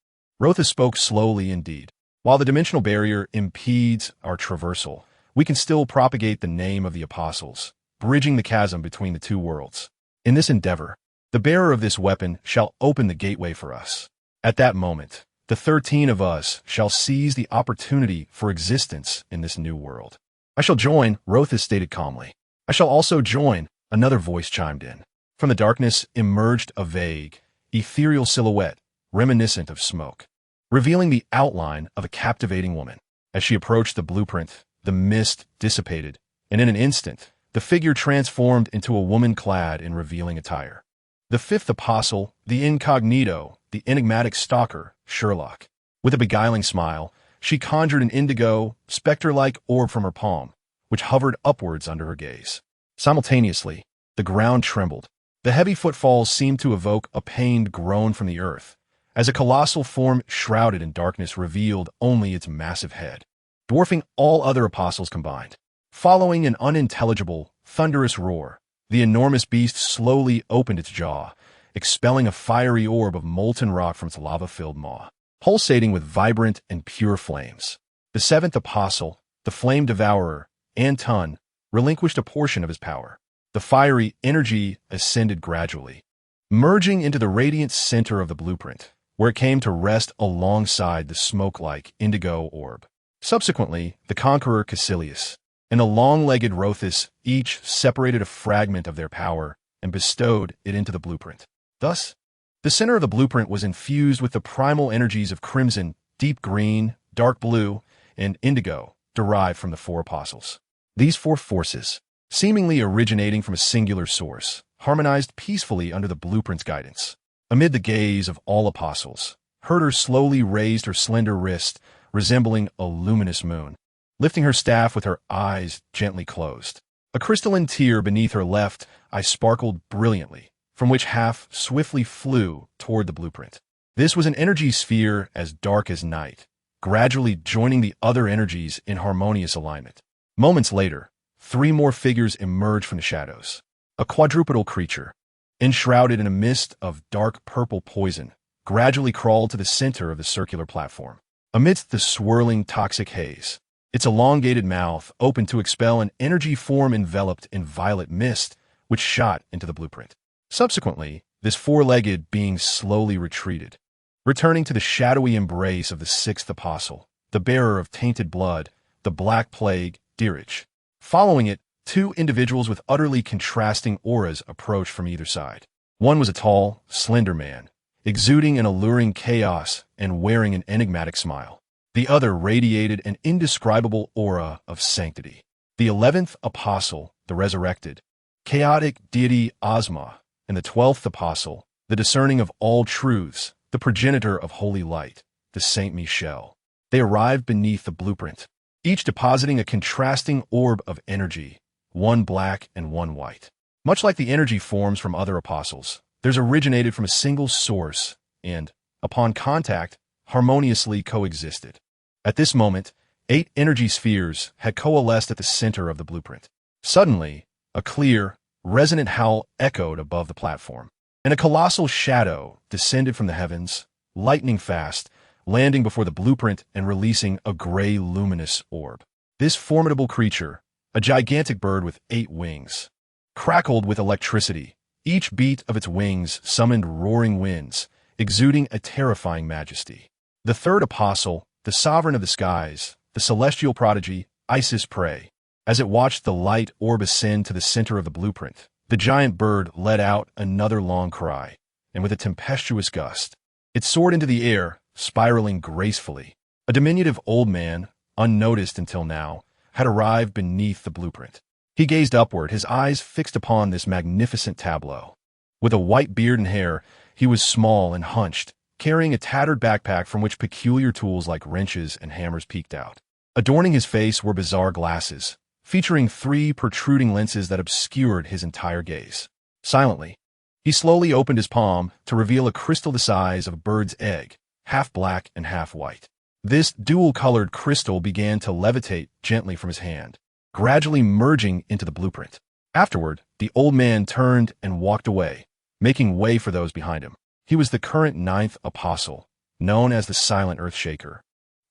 Rotos spoke slowly indeed. While the dimensional barrier impedes our traversal, we can still propagate the name of the apostles, bridging the chasm between the two worlds. In this endeavor, the bearer of this weapon shall open the gateway for us. At that moment, the 13 of us shall seize the opportunity for existence in this new world. I shall join, Rotos stated calmly. I shall also join, another voice chimed in. From the darkness emerged a vague, ethereal silhouette, reminiscent of smoke, revealing the outline of a captivating woman. As she approached the blueprint, the mist dissipated, and in an instant, the figure transformed into a woman clad in revealing attire. The fifth apostle, the incognito, the enigmatic stalker, Sherlock. With a beguiling smile, she conjured an indigo, spectre-like orb from her palm, which hovered upwards under her gaze. Simultaneously, the ground trembled. The heavy footfalls seemed to evoke a pained groan from the earth, as a colossal form shrouded in darkness revealed only its massive head, dwarfing all other apostles combined. Following an unintelligible, thunderous roar, the enormous beast slowly opened its jaw, expelling a fiery orb of molten rock from its lava-filled maw, pulsating with vibrant and pure flames. The seventh apostle, the flame devourer, Anton, relinquished a portion of his power. The fiery energy ascended gradually, merging into the radiant center of the blueprint, where it came to rest alongside the smoke-like indigo orb. Subsequently, the conqueror Caecilius and the long-legged Rotos each separated a fragment of their power and bestowed it into the blueprint. Thus, the center of the blueprint was infused with the primal energies of crimson, deep green, dark blue, and indigo derived from the four apostles. These four forces, seemingly originating from a singular source, harmonized peacefully under the blueprint's guidance. Amid the gaze of all apostles, Herder slowly raised her slender wrist, resembling a luminous moon, lifting her staff with her eyes gently closed. A crystalline tear beneath her left eye sparkled brilliantly, from which half swiftly flew toward the blueprint. This was an energy sphere as dark as night, gradually joining the other energies in harmonious alignment. Moments later, three more figures emerged from the shadows. A quadrupedal creature, enshrouded in a mist of dark purple poison, gradually crawled to the center of the circular platform. Amidst the swirling toxic haze, its elongated mouth opened to expel an energy form enveloped in violet mist, which shot into the blueprint. Subsequently, this four-legged being slowly retreated, returning to the shadowy embrace of the sixth apostle, the bearer of tainted blood, the Black Plague, Dirich. Following it, two individuals with utterly contrasting auras approached from either side. One was a tall, slender man, exuding an alluring chaos and wearing an enigmatic smile. The other radiated an indescribable aura of sanctity. The 11th apostle, the resurrected, chaotic deity Ozma, and the 12th apostle, the discerning of all truths, the progenitor of holy light, the Saint Michel. They arrived beneath the blueprint, each depositing a contrasting orb of energy, one black and one white. Much like the energy forms from other apostles, theirs originated from a single source and, upon contact, harmoniously coexisted. At this moment, 8 energy spheres had coalesced at the center of the blueprint. Suddenly, a clear, resonant howl echoed above the platform, and a colossal shadow descended from the heavens, lightning fast, landing before the blueprint and releasing a gray luminous orb. This formidable creature, a gigantic bird with 8 wings, crackled with electricity. Each beat of its wings summoned roaring winds, exuding a terrifying majesty. The third apostle, the sovereign of the skies, the celestial prodigy, Isis Prey. As it watched the light orb ascend to the center of the blueprint, the giant bird let out another long cry, and with a tempestuous gust, it soared into the air, spiraling gracefully. A diminutive old man, unnoticed until now, had arrived beneath the blueprint. He gazed upward, his eyes fixed upon this magnificent tableau. With a white beard and hair, he was small and hunched, carrying a tattered backpack from which peculiar tools like wrenches and hammers peeked out. Adorning his face were bizarre glasses, featuring 3 protruding lenses that obscured his entire gaze. Silently, he slowly opened his palm to reveal a crystal the size of a bird's egg, half black and half white. This dual-colored crystal began to levitate gently from his hand, gradually merging into the blueprint. Afterward, the old man turned and walked away, making way for those behind him. He was the current 9th apostle, known as the Silent Earthshaker,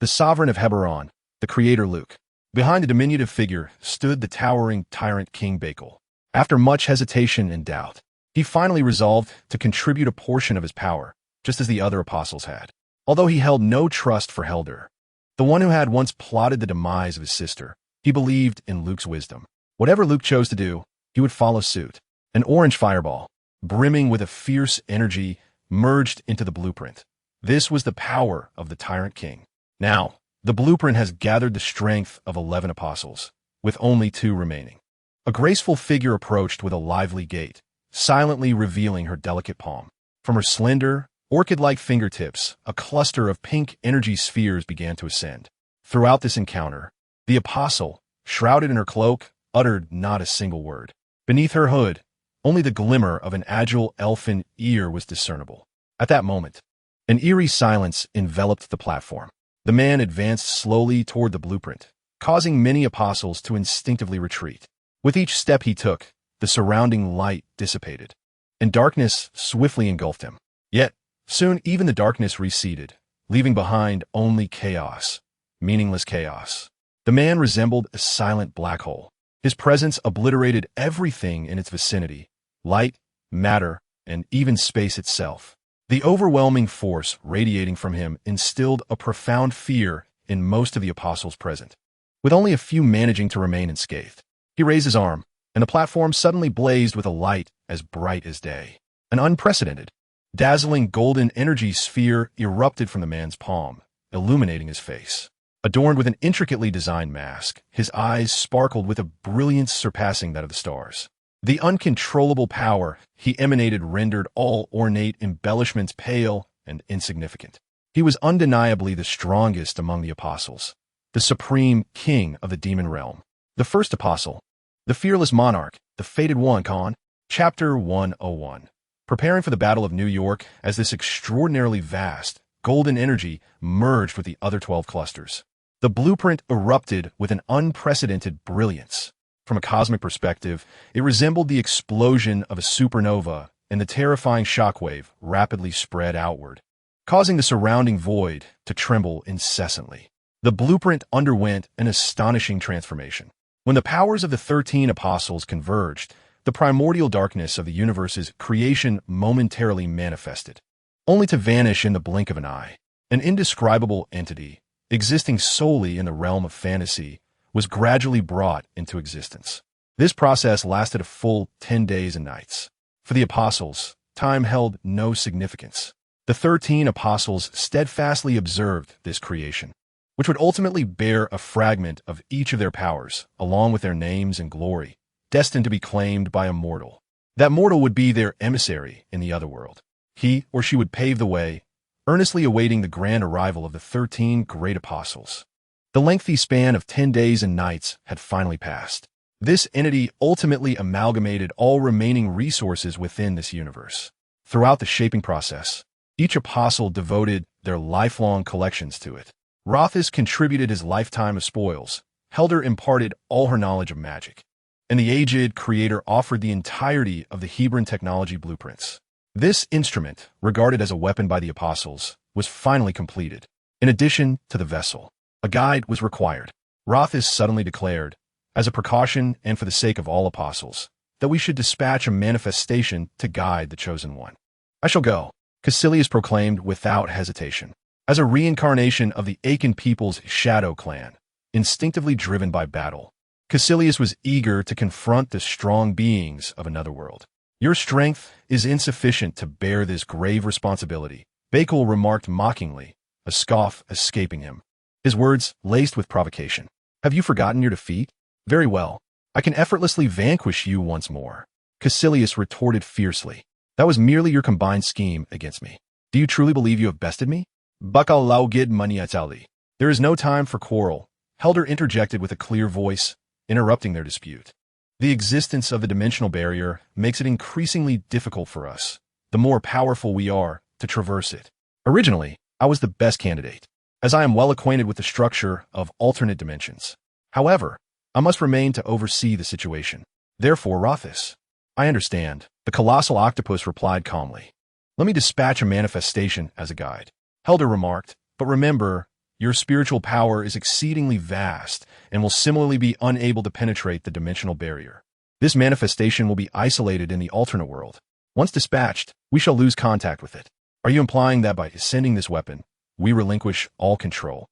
the sovereign of Reborn, the creator Luke. Behind the diminutive figure stood the towering tyrant King Bakel. After much hesitation and doubt, he finally resolved to contribute a portion of his power, just as the other apostles had. Although he held no trust for Helder, the one who had once plotted the demise of his sister, he believed in Luke's wisdom. Whatever Luke chose to do, he would follow suit. An orange fireball, brimming with a fierce energy, merged into the blueprint. This was the power of the tyrant king. Now, the blueprint has gathered the strength of 11 apostles, with only 2 remaining. A graceful figure approached with a lively gait, silently revealing her delicate palm. From her slender, orchid-like fingertips, a cluster of pink energy spheres began to ascend. Throughout this encounter, the apostle, shrouded in her cloak, uttered not a single word. Beneath her hood, only the glimmer of an agile elfin ear was discernible. At that moment, an eerie silence enveloped the platform. The man advanced slowly toward the blueprint, causing many apostles to instinctively retreat. With each step he took, the surrounding light dissipated, and darkness swiftly engulfed him. Yet, soon even the darkness receded, leaving behind only chaos, meaningless chaos. The man resembled a silent black hole. His presence obliterated everything in its vicinity, light, matter, and even space itself. The overwhelming force radiating from him instilled a profound fear in most of the apostles present, with only a few managing to remain unscathed. He raised his arm, and the platform suddenly blazed with a light as bright as day. An unprecedented, dazzling golden energy sphere erupted from the man's palm, illuminating his face. Adorned with an intricately designed mask, his eyes sparkled with a brilliance surpassing that of the stars. The uncontrollable power he emanated rendered all ornate embellishments pale and insignificant. He was undeniably the strongest among the apostles, the supreme king of the demon realm. The first apostle, the fearless monarch, the fated one, Khan. Chapter 101. Preparing for the Battle of New York as this extraordinarily vast, golden energy merged with the other 12 clusters. The blueprint erupted with an unprecedented brilliance. From a cosmic perspective, it resembled the explosion of a supernova, and the terrifying shockwave rapidly spread outward, causing the surrounding void to tremble incessantly. The blueprint underwent an astonishing transformation. When the powers of the 13 apostles converged, the primordial darkness of the universe's creation momentarily manifested, only to vanish in the blink of an eye. An indescribable entity, existing solely in the realm of fantasy, was gradually brought into existence. This process lasted a full 10 days and nights. For the apostles, time held no significance. The 13 apostles steadfastly observed this creation, which would ultimately bear a fragment of each of their powers, along with their names and glory, destined to be claimed by a mortal. That mortal would be their emissary in the other world. He or she would pave the way, earnestly awaiting the grand arrival of the 13 great apostles. The lengthy span of 10 days and nights had finally passed. This entity ultimately amalgamated all remaining resources within this universe. Throughout the shaping process, each apostle devoted their lifelong collections to it. Rotos contributed his lifetime of spoils, Helder imparted all her knowledge of magic, and the aged creator offered the entirety of the Hebron technology blueprints. This instrument, regarded as a weapon by the apostles, was finally completed. In addition to the vessel, a guide was required. Rotos suddenly declared, as a precaution and for the sake of all apostles, that we should dispatch a manifestation to guide the chosen one. I shall go, Caecilius proclaimed without hesitation. As a reincarnation of the Achen people's shadow clan, instinctively driven by battle, Caecilius was eager to confront the strong beings of another world. Your strength is insufficient to bear this grave responsibility, Bakel remarked mockingly, a scoff escaping him. His words laced with provocation. Have you forgotten your defeat? Very well. I can effortlessly vanquish you once more. Caecilius retorted fiercely. That was merely your combined scheme against me. Do you truly believe you have bested me? Bakal laugid maniatali. There is no time for quarrel. Helder interjected with a clear voice, interrupting their dispute. The existence of the dimensional barrier makes it increasingly difficult for us, the more powerful we are, to traverse it. Originally, I was the best candidate, as I am well acquainted with the structure of alternate dimensions. However, I must remain to oversee the situation. Therefore, Rotos. I understand, the colossal octopus replied calmly. Let me dispatch a manifestation as a guide. Helder remarked, but remember, your spiritual power is exceedingly vast and will similarly be unable to penetrate the dimensional barrier. This manifestation will be isolated in the alternate world. Once dispatched, we shall lose contact with it. Are you implying that by ascending this weapon, we relinquish all control?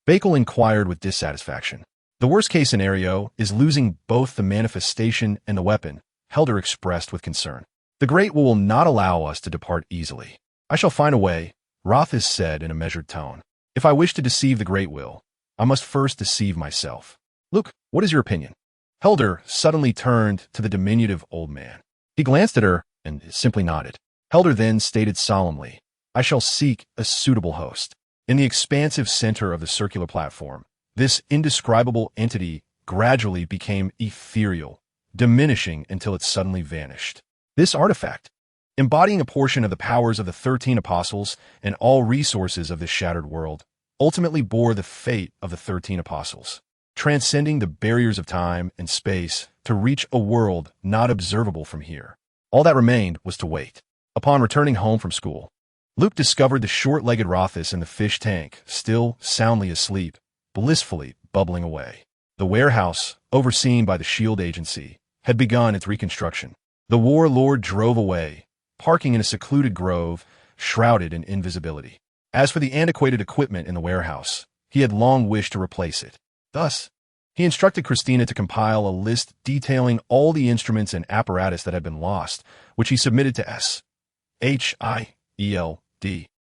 Bakel inquired with dissatisfaction. The worst-case scenario is losing both the manifestation and the weapon, Helder expressed with concern. The Great will not allow us to depart easily. I shall find a way, Rotos said in a measured tone. If I wish to deceive the Great Will, I must first deceive myself. Luke, what is your opinion? Helder suddenly turned to the diminutive old man. He glanced at her and simply nodded. Helder then stated solemnly, I shall seek a suitable host. In the expansive center of the circular platform, this indescribable entity gradually became ethereal, diminishing until it suddenly vanished. This artifact, embodying a portion of the powers of the 13 apostles and all resources of this shattered world, ultimately bore the fate of the 13 apostles, transcending the barriers of time and space to reach a world not observable from here. All that remained was to wait. Upon returning home from school, Luke discovered the short-legged Rotos in the fish tank, still soundly asleep, blissfully bubbling away. The warehouse, overseen by the SHIELD agency, had begun its reconstruction. The warlord drove away, parking in a secluded grove, shrouded in invisibility. As for the antiquated equipment in the warehouse, he had long wished to replace it. Thus, he instructed Christina to compile a list detailing all the instruments and apparatus that had been lost, which he submitted to SHIELD,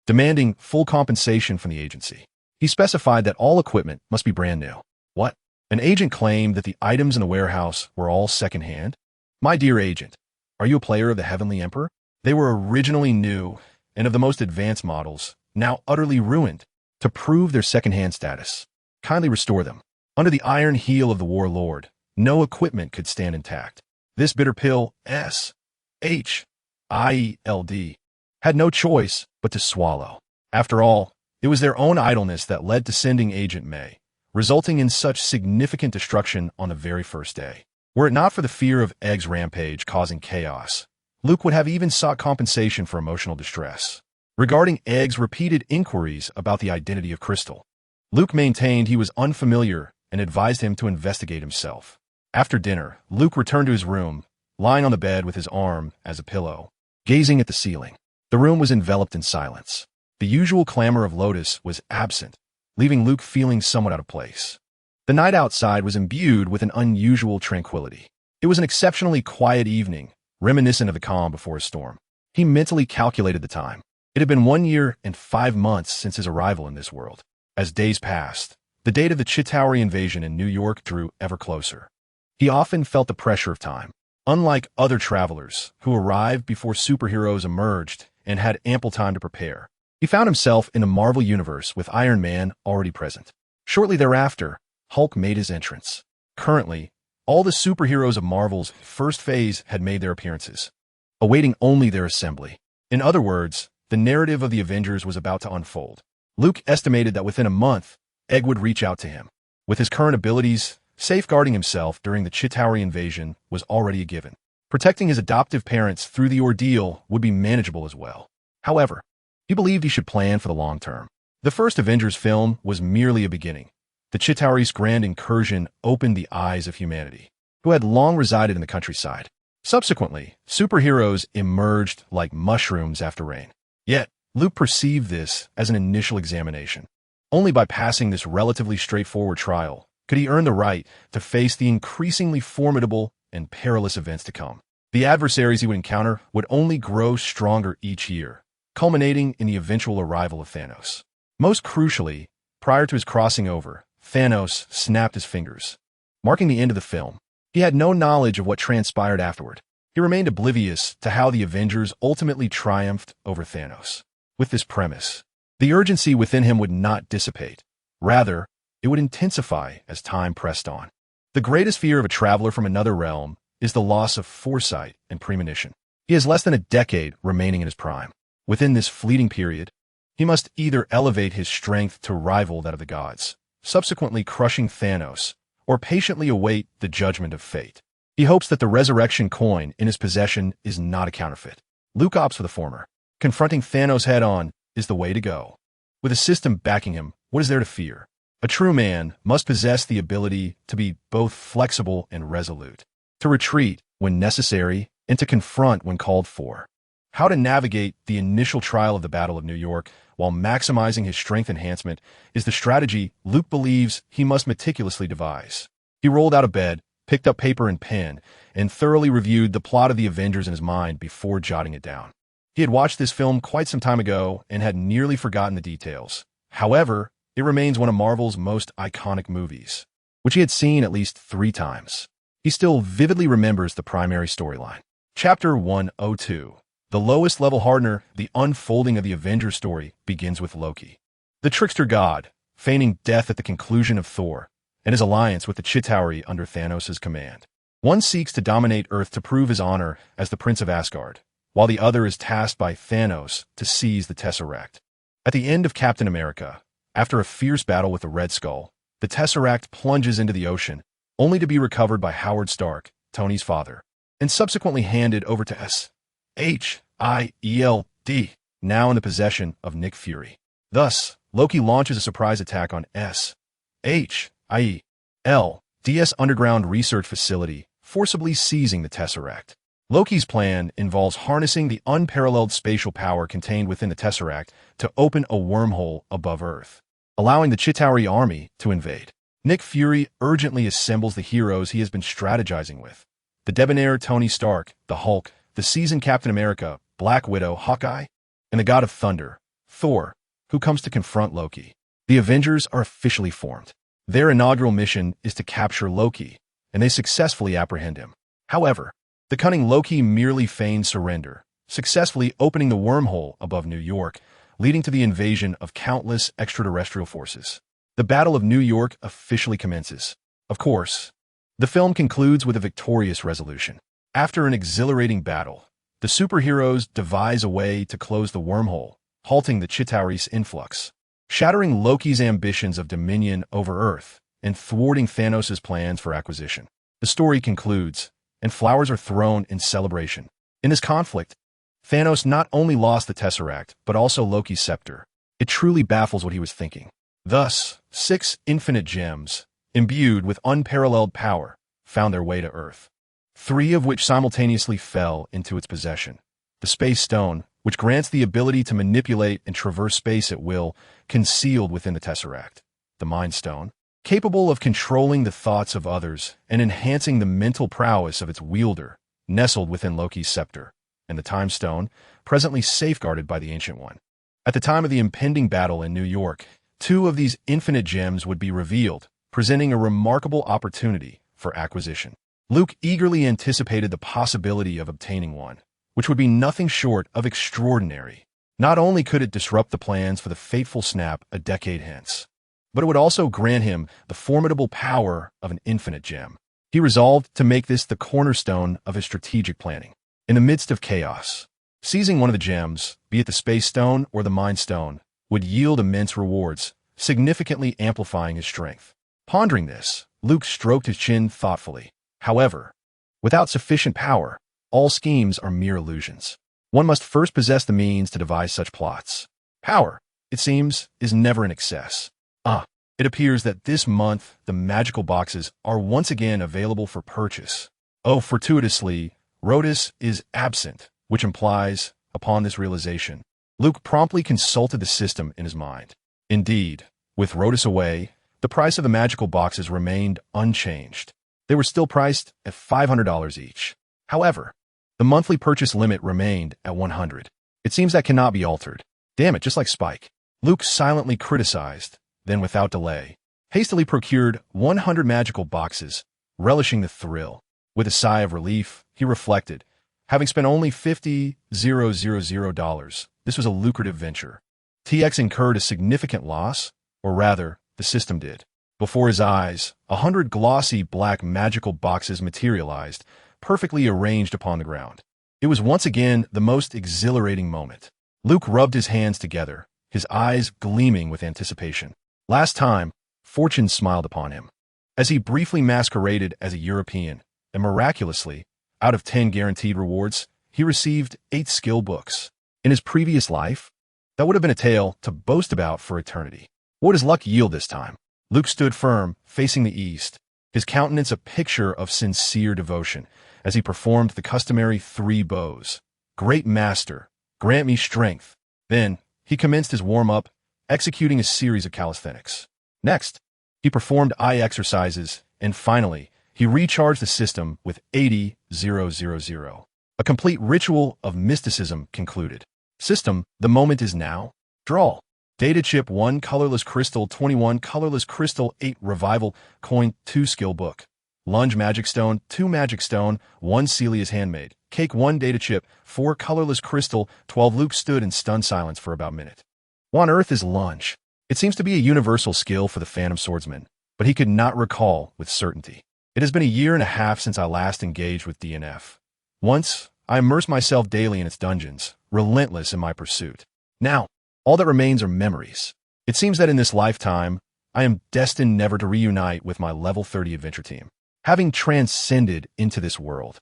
demanding full compensation from the agency. He specified that all equipment must be brand new. What? An agent claimed that the items in the warehouse were all second-hand? My dear agent, are you a player of the Heavenly Emperor? They were originally new and of the most advanced models, now utterly ruined. To prove their second-hand status, kindly restore them. Under the iron heel of the warlord, no equipment could stand intact. This bitter pill, SHIELD, had no choice but to swallow. After all, it was their own idleness that led to sending Agent May, resulting in such significant destruction on the very first day. Were it not for the fear of Egg's rampage causing chaos, Luke would have even sought compensation for emotional distress. Regarding Egg's repeated inquiries about the identity of Crystal, Luke maintained he was unfamiliar and advised him to investigate himself. After dinner, Luke returned to his room, lying on the bed with his arm as a pillow, gazing at the ceiling. The room was enveloped in silence. The usual clamor of Lotus was absent, leaving Luke feeling somewhat out of place. The night outside was imbued with an unusual tranquility. It was an exceptionally quiet evening, reminiscent of the calm before a storm. He mentally calculated the time. It had been 1 year and 5 months since his arrival in this world. As days passed, the date of the Chitauri invasion in New York drew ever closer. He often felt the pressure of time. Unlike other travelers who arrived before superheroes emerged and had ample time to prepare, he found himself in a Marvel universe with Iron Man already present. Shortly thereafter, Hulk made his entrance. Currently, all the superheroes of Marvel's first phase had made their appearances, awaiting only their assembly. In other words, the narrative of the Avengers was about to unfold. Luke estimated that within a month, Egg would reach out to him. With his current abilities, safeguarding himself during the Chitauri invasion was already a given. Protecting his adoptive parents through the ordeal would be manageable as well. However, he believed he should plan for the long term. The first Avengers film was merely a beginning. The Chitauri's grand incursion opened the eyes of humanity, who had long resided in the countryside. Subsequently, superheroes emerged like mushrooms after rain. Yet, Luke perceived this as an initial examination. Only by passing this relatively straightforward trial could he earn the right to face the increasingly formidable and perilous events to come. The adversaries he would encounter would only grow stronger each year, culminating in the eventual arrival of Thanos. Most crucially, prior to his crossing over, Thanos snapped his fingers, marking the end of the film. He had no knowledge of what transpired afterward. He remained oblivious to how the Avengers ultimately triumphed over Thanos. With this premise, the urgency within him would not dissipate. Rather, it would intensify as time pressed on. The greatest fear of a traveler from another realm is the loss of foresight and premonition. He has less than a decade remaining in his prime. Within this fleeting period, he must either elevate his strength to rival that of the gods, subsequently crushing Thanos, or patiently await the judgment of fate. He hopes that the resurrection coin in his possession is not a counterfeit. Luke opts for the former. Confronting Thanos head-on is the way to go. With a system backing him, What is there to fear? A true man must possess the ability to be both flexible and resolute, to retreat when necessary and to confront when called for. How to navigate the initial trial of the Battle of New York while maximizing his strength enhancement is the strategy Luke believes he must meticulously devise. He rolled out of bed, picked up paper and pen, and thoroughly reviewed the plot of the Avengers in his mind before jotting it down. He had watched this film quite some time ago and had nearly forgotten the details. However, it remains one of Marvel's most iconic movies, which he had seen at least 3 times. He still vividly remembers the primary storyline. Chapter 102. The lowest level hardener, the unfolding of the Avengers story, begins with Loki. The trickster god, feigning death at the conclusion of Thor, and his alliance with the Chitauri under Thanos' command. One seeks to dominate Earth to prove his honor as the Prince of Asgard, while the other is tasked by Thanos to seize the Tesseract. At the end of Captain America, after a fierce battle with the Red Skull, the Tesseract plunges into the ocean, only to be recovered by Howard Stark, Tony's father, and subsequently handed over to S.H.I.E.L.D., now in the possession of Nick Fury. Thus, Loki launches a surprise attack on S.H.I.E.L.D.'s underground research facility, forcibly seizing the Tesseract. Loki's plan involves harnessing the unparalleled spatial power contained within the Tesseract to open a wormhole above Earth, allowing the Chitauri army to invade. Nick Fury urgently assembles the heroes he has been strategizing with: the debonair Tony Stark, the Hulk, the seasoned Captain America, Black Widow, Hawkeye, and the God of Thunder, Thor, who comes to confront Loki. The Avengers are officially formed. Their inaugural mission is to capture Loki, and they successfully apprehend him. However, the cunning Loki merely feigns surrender, successfully opening the wormhole above New York, leading to the invasion of countless extraterrestrial forces. The Battle of New York officially commences. Of course, the film concludes with a victorious resolution. After an exhilarating battle, the superheroes devise a way to close the wormhole, halting the Chitauri's influx, shattering Loki's ambitions of dominion over Earth, and thwarting Thanos' plans for acquisition. The story concludes, and flowers are thrown in celebration. In this conflict, Thanos not only lost the Tesseract, but also Loki's scepter. It truly baffles what he was thinking. Thus, 6 infinite gems, imbued with unparalleled power, found their way to Earth. 3 of which simultaneously fell into its possession. The Space Stone, which grants the ability to manipulate and traverse space at will, concealed within the Tesseract. The Mind Stone, capable of controlling the thoughts of others and enhancing the mental prowess of its wielder, nestled within Loki's scepter. And the Time Stone, presently safeguarded by the Ancient One. At the time of the impending battle in New York, 2 of these infinite gems would be revealed, presenting a remarkable opportunity for acquisition. Luke eagerly anticipated the possibility of obtaining one, which would be nothing short of extraordinary. Not only could it disrupt the plans for the fateful snap a decade hence, but it would also grant him the formidable power of an infinite gem. He resolved to make this the cornerstone of his strategic planning. In the midst of chaos, seizing one of the gems, be it the Space Stone or the Mind Stone, would yield immense rewards, significantly amplifying his strength. Pondering this, Luke stroked his chin thoughtfully. However, without sufficient power, all schemes are mere illusions. One must first possess the means to devise such plots. Power, it seems, is never in excess. It appears that this month the magical boxes are once again available for purchase. Fortuitously, Rotos is absent, which implies, upon this realization, Luke promptly consulted the system in his mind. Indeed, with Rotos away, the price of the magical boxes remained unchanged. They were still priced at $500 each. However, the monthly purchase limit remained at $100. It seems that cannot be altered. Damn it, just like Spike. Luke silently criticized, then without delay, hastily procured 100 magical boxes, relishing the thrill. With a sigh of relief, he reflected, having spent only $50,000, this was a lucrative venture. TX incurred a significant loss, or rather, the system did. Before his eyes, 100 glossy black magical boxes materialized, perfectly arranged upon the ground. It was once again the most exhilarating moment. Luke rubbed his hands together, his eyes gleaming with anticipation. Last time, fortune smiled upon him. As he briefly masqueraded as a European, and miraculously, out of 10 guaranteed rewards, he received 8 skill books. In his previous life, that would have been a tale to boast about for eternity. What does luck yield this time? Luke stood firm, facing the east, his countenance a picture of sincere devotion, as he performed the customary 3 bows. Great master, grant me strength. Then, he commenced his warm-up, executing a series of calisthenics. Next, he performed eye exercises, and finally, he recharged the system with 80,000. A complete ritual of mysticism concluded. System, the moment is now. Draw. Data chip 1 colorless crystal 21 colorless crystal 8 revival coin 2 skill book. Lunge magic stone 2 magic stone 1 Celia's handmade. Cake 1 data chip 4 colorless crystal 12 Luke stood in stunned silence for about a minute. What on earth is lunge? It seems to be a universal skill for the Phantom Swordsman, but he could not recall with certainty. It has been a year and a half since I last engaged with DNF. Once, I immersed myself daily in its dungeons, relentless in my pursuit. Now, all that remains are memories. It seems that in this lifetime, I am destined never to reunite with my level 30 adventure team. Having transcended into this world,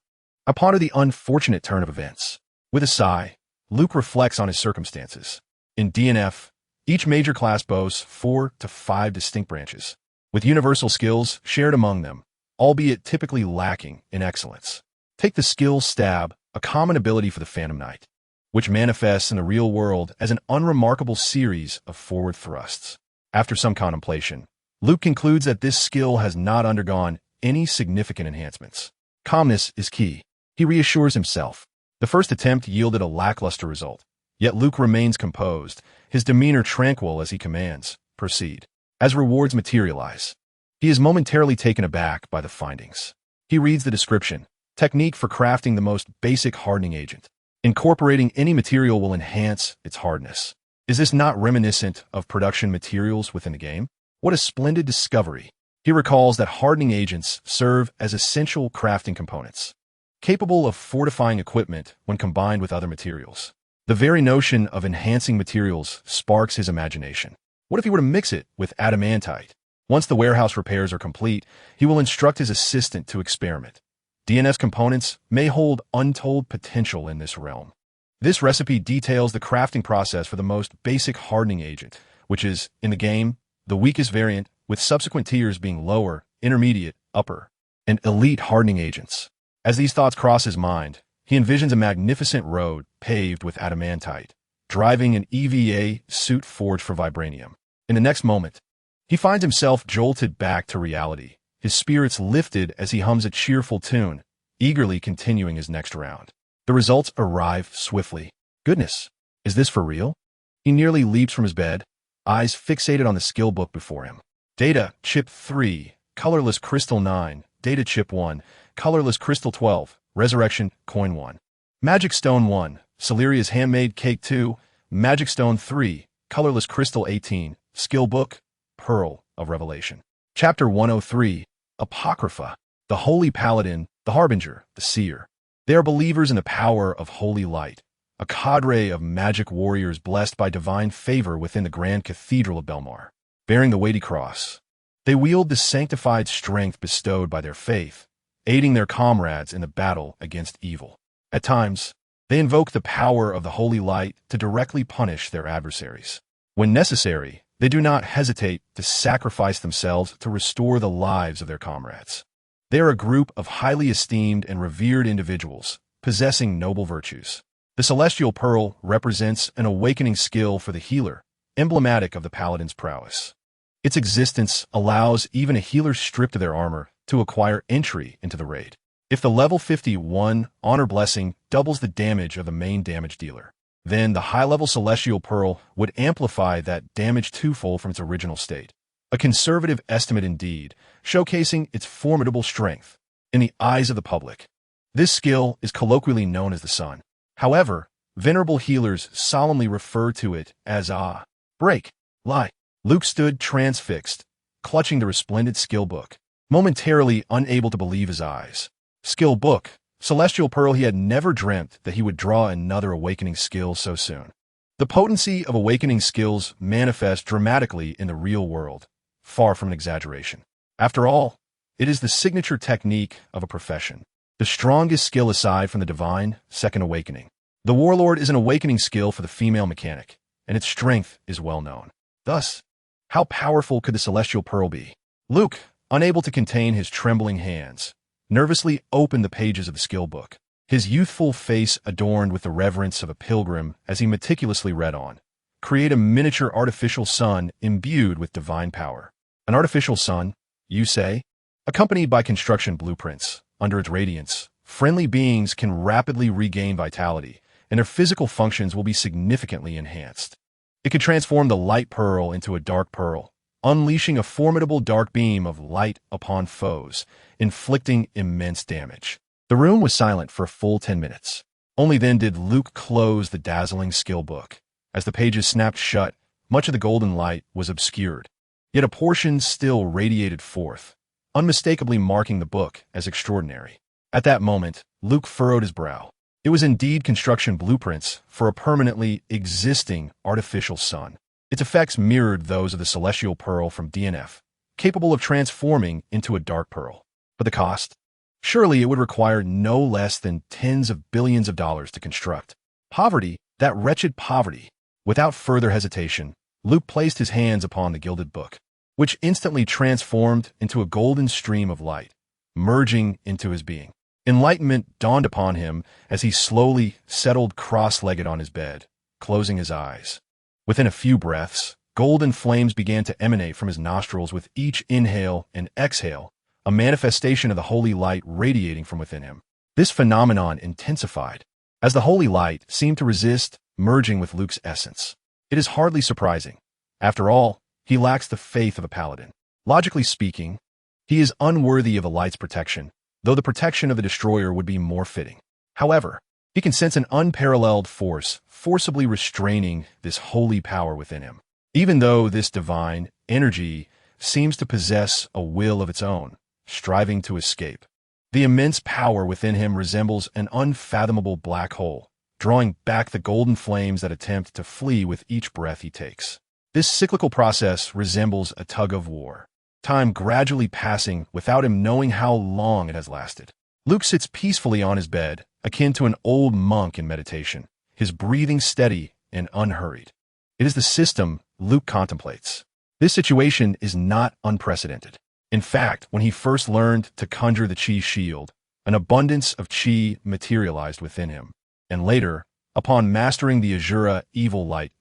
I ponder the unfortunate turn of events. With a sigh, Luke reflects on his circumstances. In DNF, each major class boasts 4 to 5 distinct branches, with universal skills shared among them, albeit typically lacking in excellence. Take the skill stab, a common ability for the Phantom Knight, which manifests in the real world as an unremarkable series of forward thrusts. After some contemplation, Luke concludes that this skill has not undergone any significant enhancements. Calmness is key. He reassures himself. The first attempt yielded a lackluster result, yet Luke remains composed, his demeanor tranquil as he commands, proceed. As rewards materialize, he is momentarily taken aback by the findings. He reads the description: technique for crafting the most basic hardening agent. Incorporating any material will enhance its hardness. Is this not reminiscent of production materials within the game? What a splendid discovery. He recalls that hardening agents serve as essential crafting components, capable of fortifying equipment when combined with other materials. The very notion of enhancing materials sparks his imagination. What if he were to mix it with adamantite? Once the warehouse repairs are complete, he will instruct his assistant to experiment. DNF's components may hold untold potential in this realm. This recipe details the crafting process for the most basic hardening agent, which is, in the game, the weakest variant, with subsequent tiers being lower, intermediate, upper, and elite hardening agents. As these thoughts cross his mind, he envisions a magnificent road paved with adamantite, driving an EVA suit forged for vibranium. In the next moment, he finds himself jolted back to reality, his spirits lifted as he hums a cheerful tune, eagerly continuing his next round. The results arrive swiftly. Goodness, is this for real? He nearly leaps from his bed, eyes fixated on the skill book before him. Data Chip 3, Colorless Crystal 9, Data Chip 1, Colorless Crystal 12, Resurrection Coin 1. Magic Stone 1, Celeria's Handmade Cake 2, Magic Stone 3, Colorless Crystal 18, Skill Book, Pearl of Revelation. Chapter 103, Apocrypha, the Holy Paladin, the Harbinger, the Seer. They are believers in the power of holy light, a cadre of magic warriors blessed by divine favor within the Grand Cathedral of Belmar. Bearing the weighty cross, they wield the sanctified strength bestowed by their faith, aiding their comrades in the battle against evil. At times, they invoke the power of the holy light to directly punish their adversaries. When necessary, they do not hesitate to sacrifice themselves to restore the lives of their comrades. They are a group of highly esteemed and revered individuals, possessing noble virtues. The Celestial Pearl represents an awakening skill for the healer, emblematic of the paladin's prowess. Its existence allows even a healer stripped of their armor to acquire entry into the raid. If the level 51 Honor Blessing doubles the damage of the main damage dealer, then the high-level Celestial Pearl would amplify that damage twofold from its original state. A conservative estimate indeed, showcasing its formidable strength in the eyes of the public. This skill is colloquially known as the Sun. However, venerable healers solemnly refer to it as break, lie. Luke stood transfixed, clutching the resplendent skill book, momentarily unable to believe his eyes. Skill book, Celestial Pearl. He had never dreamt that he would draw another awakening skill so soon. The potency of awakening skills manifests dramatically in the real world, far from an exaggeration. After all, it is the signature technique of a profession, the strongest skill aside from the divine second awakening. The Warlord is an awakening skill for the female mechanic, and its strength is well known. Thus, How powerful could the celestial pearl be? Luke, unable to contain his trembling hands, nervously opened the pages of the skill book, his youthful face adorned with the reverence of a pilgrim as he meticulously read on. Create a miniature artificial sun imbued with divine power. An artificial sun, you say? Accompanied by construction blueprints. Under its radiance, friendly beings can rapidly regain vitality, and their physical functions will be significantly enhanced. It could transform the light pearl into a dark pearl, unleashing a formidable dark beam of light upon foes, inflicting immense damage. The room was silent for a full 10 minutes. Only then did Luke close the dazzling skill book. As the pages snapped shut, much of the golden light was obscured, yet a portion still radiated forth, unmistakably marking the book as extraordinary. At that moment, Luke furrowed his brow. It was indeed construction blueprints for a permanently existing artificial sun. Its effects mirrored those of the celestial pearl from DNF, capable of transforming into a dark pearl. But the cost? Surely it would require no less than tens of billions of dollars to construct. Poverty, that wretched poverty. Without further hesitation, Luke placed his hands upon the gilded book, which instantly transformed into a golden stream of light, merging into his being. Enlightenment dawned upon him as he slowly settled cross-legged on his bed, closing his eyes. Within a few breaths, golden flames began to emanate from his nostrils with each inhale and exhale, a manifestation of the holy light radiating from within him. This phenomenon intensified, as the holy light seemed to resist merging with Luke's essence. It is hardly surprising. After all, he lacks the faith of a paladin. Logically speaking, he is unworthy of the light's protection, though the protection of the destroyer would be more fitting. However, he can sense an unparalleled force forcibly restraining this holy power within him. Even though this divine energy seems to possess a will of its own, striving to escape, the immense power within him resembles an unfathomable black hole, drawing back the golden flames that attempt to flee with each breath he takes. This cyclical process resembles a tug of war, time gradually passing without him knowing how long it has lasted. Luke sits peacefully on his bed, akin to an old monk in meditation, his breathing steady and unhurried. It is the system Luke contemplates. This situation is not unprecedented. In fact, when he first learned to conjure the chi shield, an abundance of chi materialized within him. And later, upon mastering the Azura evil light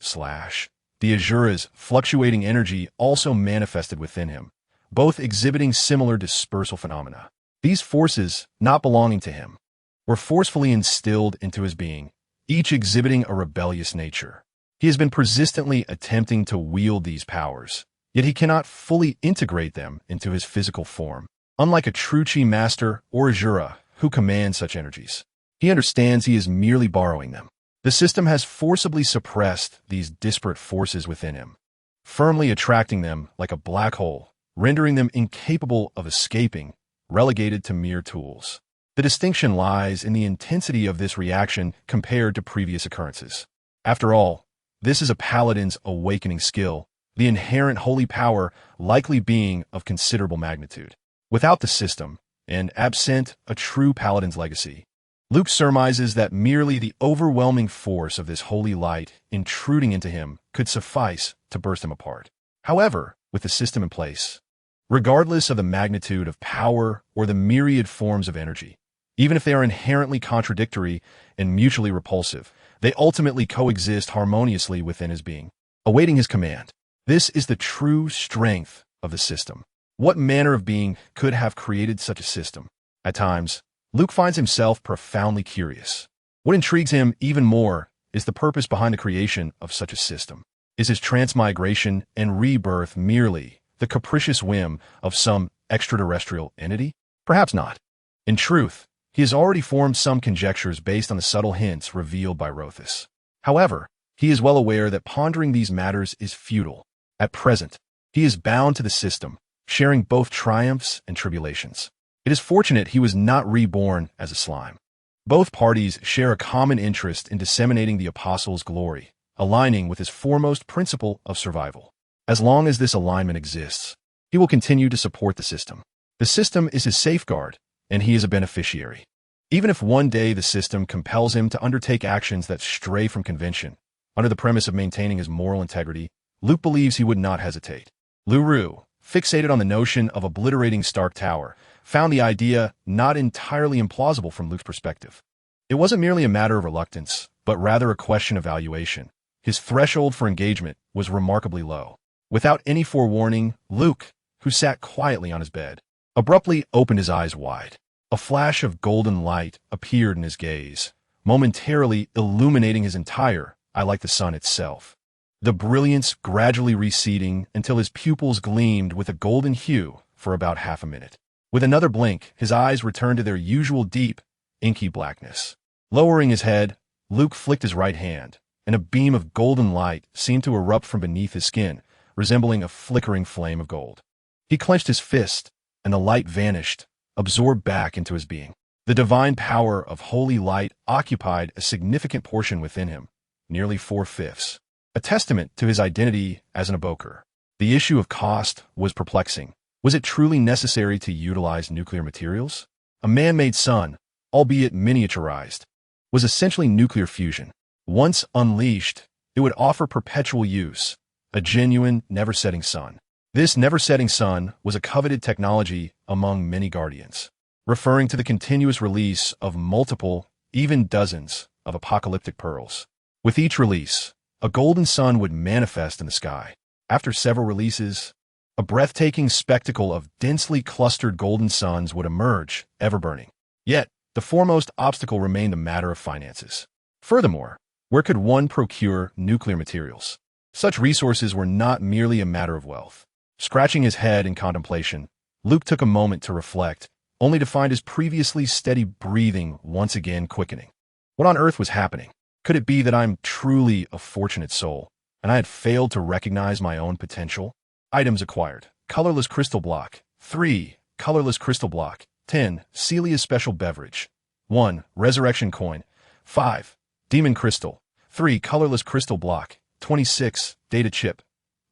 the Azura's fluctuating energy also manifested within him, both exhibiting similar dispersal phenomena. These forces, not belonging to him, were forcefully instilled into his being, each exhibiting a rebellious nature. He has been persistently attempting to wield these powers, yet he cannot fully integrate them into his physical form. Unlike a true chi master or Azura who commands such energies, he understands he is merely borrowing them. The system has forcibly suppressed these disparate forces within him, firmly attracting them like a black hole, rendering them incapable of escaping, relegated to mere tools. The distinction lies in the intensity of this reaction compared to previous occurrences. After all, this is a paladin's awakening skill, the inherent holy power likely being of considerable magnitude. Without the system, and absent a true paladin's legacy, Luke surmises that merely the overwhelming force of this holy light intruding into him could suffice to burst him apart. However, with the system in place, regardless of the magnitude of power or the myriad forms of energy, even if they are inherently contradictory and mutually repulsive, they ultimately coexist harmoniously within his being, awaiting his command. This is the true strength of the system. What manner of being could have created such a system? At times, Luke finds himself profoundly curious. What intrigues him even more is the purpose behind the creation of such a system. Is his transmigration and rebirth merely the capricious whim of some extraterrestrial entity? Perhaps not. In truth, he has already formed some conjectures based on the subtle hints revealed by Rotos. However, he is well aware that pondering these matters is futile. At present, he is bound to the system, sharing both triumphs and tribulations. It is fortunate he was not reborn as a slime. Both parties share a common interest in disseminating the apostle's glory, aligning with his foremost principle of survival. As long as this alignment exists, he will continue to support the system. The system is his safeguard, and he is a beneficiary. Even if one day the system compels him to undertake actions that stray from convention, under the premise of maintaining his moral integrity, Luke believes he would not hesitate. Luru, fixated on the notion of obliterating Stark Tower, found the idea not entirely implausible from Luke's perspective. It wasn't merely a matter of reluctance, but rather a question of valuation. His threshold for engagement was remarkably low. Without any forewarning, Luke, who sat quietly on his bed, abruptly opened his eyes wide. A flash of golden light appeared in his gaze, momentarily illuminating his entire eye like the sun itself. The brilliance gradually receding until his pupils gleamed with a golden hue for about half a minute. With another blink, his eyes returned to their usual deep, inky blackness. Lowering his head, Luke flicked his right hand, and a beam of golden light seemed to erupt from beneath his skin, resembling a flickering flame of gold. He clenched his fist, and the light vanished, absorbed back into his being. The divine power of holy light occupied a significant portion within him, nearly 4/5, a testament to his identity as an evoker. The issue of cost was perplexing. Was it truly necessary to utilize nuclear materials? A man-made sun, albeit miniaturized, was essentially nuclear fusion. Once unleashed, it would offer perpetual use, a genuine, never-setting sun. This never-setting sun was a coveted technology among many guardians, referring to the continuous release of multiple, even dozens, of apocalyptic pearls. With each release, a golden sun would manifest in the sky. After several releases, a breathtaking spectacle of densely clustered golden suns would emerge, ever burning. Yet, the foremost obstacle remained the matter of finances. Furthermore, where could one procure nuclear materials? Such resources were not merely a matter of wealth. Scratching his head in contemplation, Luke took a moment to reflect, only to find his previously steady breathing once again quickening. What on earth was happening? Could it be that I'm truly a fortunate soul, and I had failed to recognize my own potential? Items acquired. Colorless crystal block. 3. Colorless crystal block. 10. Celia's special beverage. 1. Resurrection coin. 5. Demon crystal. 3. Colorless crystal block. 26. Data chip.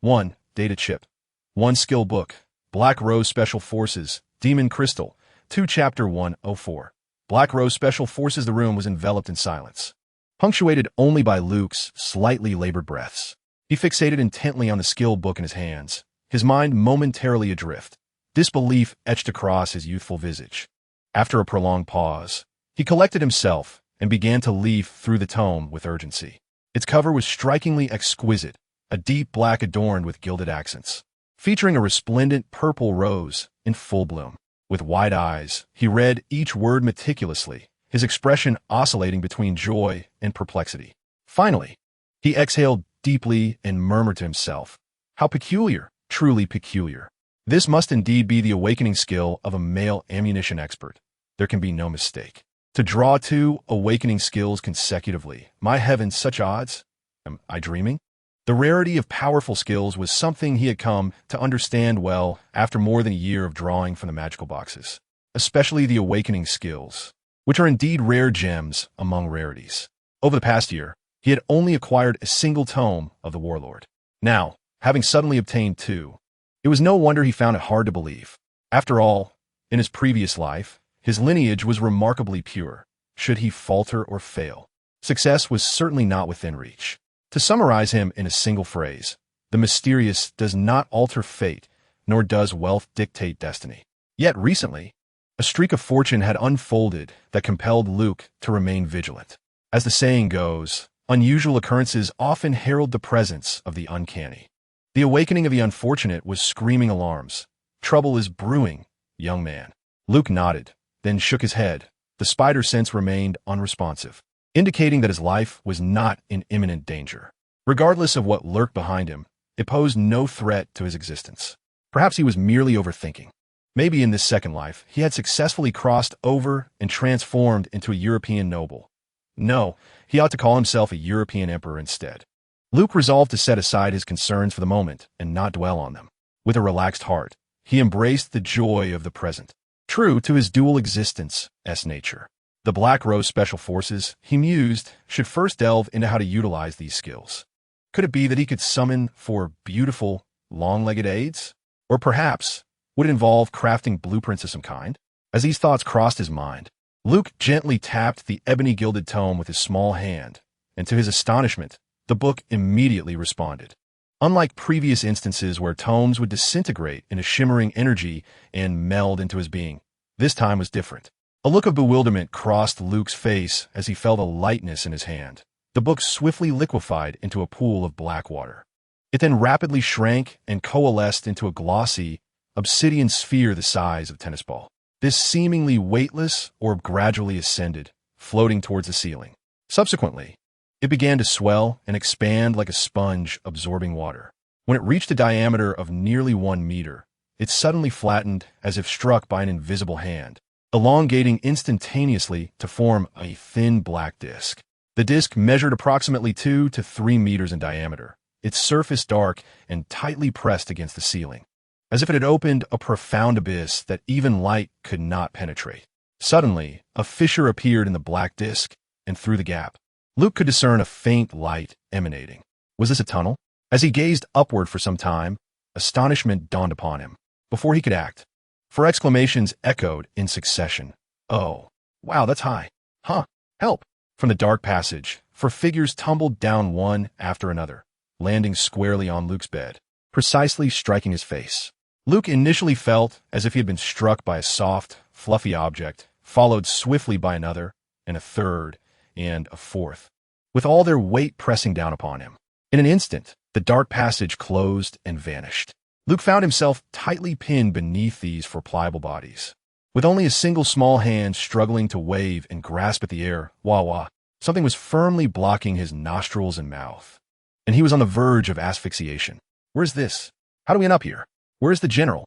1. Data chip. 1 skill book. Black Rose Special Forces. Demon crystal. 2 Chapter 104. Black Rose Special Forces. The room was enveloped in silence, punctuated only by Luke's slightly labored breaths. He fixated intently on the skill book in his hands, his mind momentarily adrift. Disbelief etched across his youthful visage. After a prolonged pause, he collected himself and began to leaf through the tome with urgency. Its cover was strikingly exquisite, a deep black adorned with gilded accents, featuring a resplendent purple rose in full bloom. With wide eyes, he read each word meticulously, his expression oscillating between joy and perplexity. Finally, he exhaled deeply and murmured to himself, "How peculiar, truly peculiar. This must indeed be the awakening skill of a male ammunition expert. There can be no mistake. To draw 2 awakening skills consecutively. My heavens, such odds? Am I dreaming?" The rarity of powerful skills was something he had come to understand well after more than a year of drawing from the magical boxes, especially the awakening skills, which are indeed rare gems among rarities. Over the past year, he had only acquired a single tome of the Warlord. Now, having suddenly obtained 2, it was no wonder he found it hard to believe. After all, in his previous life, his lineage was remarkably pure. Should he falter or fail, success was certainly not within reach. To summarize him in a single phrase, the mysterious does not alter fate, nor does wealth dictate destiny. Yet recently, a streak of fortune had unfolded that compelled Luke to remain vigilant. As the saying goes, unusual occurrences often herald the presence of the uncanny. The awakening of the unfortunate was screaming alarms. "Trouble is brewing, young man." Luke nodded, then shook his head. The spider sense remained unresponsive, indicating that his life was not in imminent danger. Regardless of what lurked behind him, it posed no threat to his existence. Perhaps he was merely overthinking. Maybe in this second life, he had successfully crossed over and transformed into a European noble. No, he ought to call himself a European emperor instead. Luke resolved to set aside his concerns for the moment and not dwell on them. With a relaxed heart, he embraced the joy of the present, true to his dual existence as nature. The Black Rose Special Forces, he mused, should first delve into how to utilize these skills. Could it be that he could summon 4 beautiful, long-legged aides? Or perhaps, would it involve crafting blueprints of some kind? As these thoughts crossed his mind, Luke gently tapped the ebony-gilded tome with his small hand, and to his astonishment, the book immediately responded. Unlike previous instances where tomes would disintegrate in a shimmering energy and meld into his being, this time was different. A look of bewilderment crossed Luke's face as he felt a lightness in his hand. The book swiftly liquefied into a pool of black water. It then rapidly shrank and coalesced into a glossy, obsidian sphere the size of a tennis ball. This seemingly weightless orb gradually ascended, floating towards the ceiling. Subsequently, it began to swell and expand like a sponge absorbing water. When it reached a diameter of nearly 1 meter, it suddenly flattened as if struck by an invisible hand, elongating instantaneously to form a thin black disc. The disc measured approximately 2 to 3 meters in diameter, its surface dark and tightly pressed against the ceiling, as if it had opened a profound abyss that even light could not penetrate. Suddenly, a fissure appeared in the black disc, and through the gap, Luke could discern a faint light emanating. Was this a tunnel? As he gazed upward for some time, astonishment dawned upon him. Before he could act, for exclamations echoed in succession. "Oh, wow, that's high. Huh, help!" From the dark passage, for figures tumbled down one after another, landing squarely on Luke's bed, precisely striking his face. Luke initially felt as if he had been struck by a soft, fluffy object, followed swiftly by another, and a third, and a fourth, with all their weight pressing down upon him. In an instant, the dark passage closed and vanished. Luke found himself tightly pinned beneath these four pliable bodies. With only a single small hand struggling to wave and grasp at the air, wah-wah, something was firmly blocking his nostrils and mouth, and he was on the verge of asphyxiation. "Where's this? How do we end up here? Where's the general?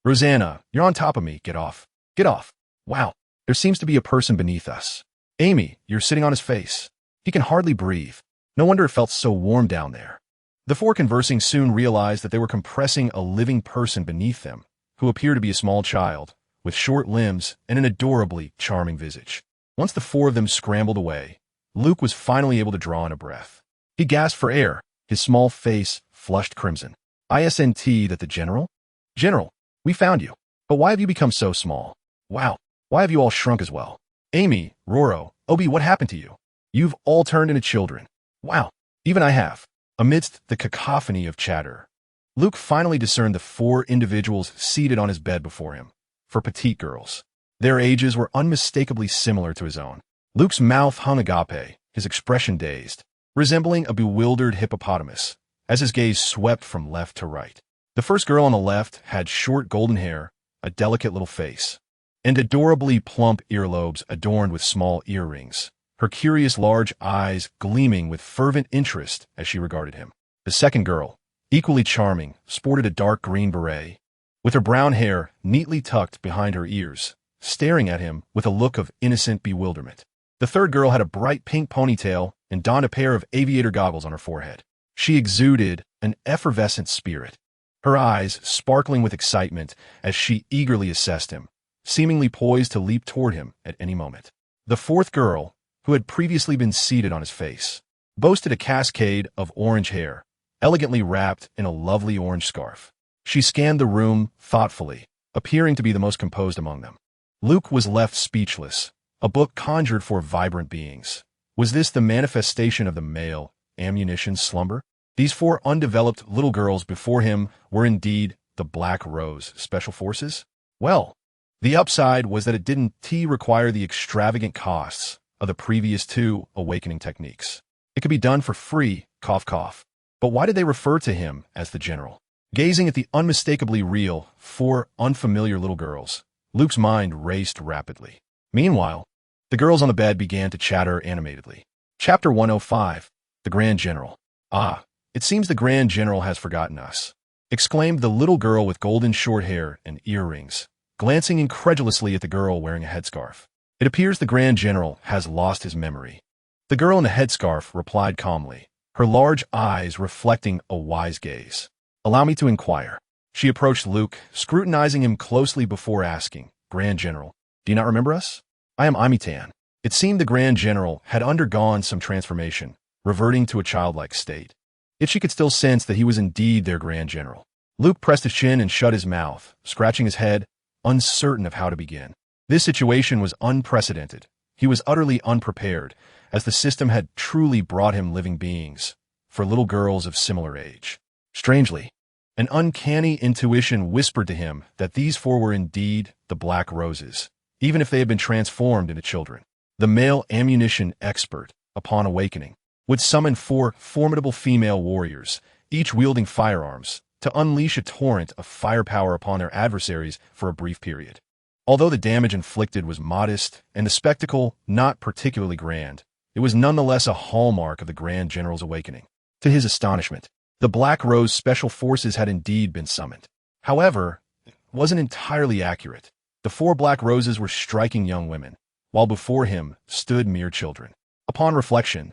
Rosanna, you're on top of me. Get off. Get off. Wow, there seems to be a person beneath us. Amy, you're sitting on his face. He can hardly breathe. No wonder it felt so warm down there." The four conversing soon realized that they were compressing a living person beneath them, who appeared to be a small child, with short limbs and an adorably charming visage. Once the four of them scrambled away, Luke was finally able to draw in a breath. He gasped for air, his small face flushed crimson. "Isn't that the general? General, we found you. But why have you become so small? Wow, why have you all shrunk as well? Amy, Roro, Obi, what happened to you? You've all turned into children. Wow, even I have." Amidst the cacophony of chatter, Luke finally discerned the four individuals seated on his bed before him, for petite girls. Their ages were unmistakably similar to his own. Luke's mouth hung agape, his expression dazed, resembling a bewildered hippopotamus, as his gaze swept from left to right. The first girl on the left had short golden hair, a delicate little face, and adorably plump earlobes adorned with small earrings, her curious large eyes gleaming with fervent interest as she regarded him. The second girl, equally charming, sported a dark green beret, with her brown hair neatly tucked behind her ears, staring at him with a look of innocent bewilderment. The third girl had a bright pink ponytail and donned a pair of aviator goggles on her forehead. She exuded an effervescent spirit, her eyes sparkling with excitement as she eagerly assessed him, seemingly poised to leap toward him at any moment. The fourth girl, who had previously been seated on his face, boasted a cascade of orange hair, elegantly wrapped in a lovely orange scarf. She scanned the room thoughtfully, appearing to be the most composed among them. Luke was left speechless, a book conjured for vibrant beings. Was this the manifestation of the male ammunition slumber? These four undeveloped little girls before him were indeed the Black Rose Special Forces? Well, the upside was that it didn't require the extravagant costs of the previous two awakening techniques. It could be done for free, cough cough. But why did they refer to him as the general? Gazing at the unmistakably real, four unfamiliar little girls, Luke's mind raced rapidly. Meanwhile, the girls on the bed began to chatter animatedly. Chapter 105, The Grand General. "Ah, it seems the Grand General has forgotten us," exclaimed the little girl with golden short hair and earrings, glancing incredulously at the girl wearing a headscarf. "It appears the Grand General has lost his memory." The girl in the headscarf replied calmly, her large eyes reflecting a wise gaze. "Allow me to inquire." She approached Luke, scrutinizing him closely before asking, "Grand General, do you not remember us? I am Amitan." It seemed the Grand General had undergone some transformation, reverting to a childlike state. Yet she could still sense that he was indeed their Grand General. Luke pressed his chin and shut his mouth, scratching his head, uncertain of how to begin. This situation was unprecedented. He was utterly unprepared, as the system had truly brought him living beings, for little girls of similar age. Strangely, an uncanny intuition whispered to him that these four were indeed the Black Roses, even if they had been transformed into children. The male ammunition expert, upon awakening, would summon four formidable female warriors, each wielding firearms, to unleash a torrent of firepower upon their adversaries for a brief period. Although the damage inflicted was modest and the spectacle not particularly grand, it was nonetheless a hallmark of the Grand General's awakening. To his astonishment, the Black Rose Special Forces had indeed been summoned. However, it wasn't entirely accurate. The four Black Roses were striking young women, while before him stood mere children. Upon reflection,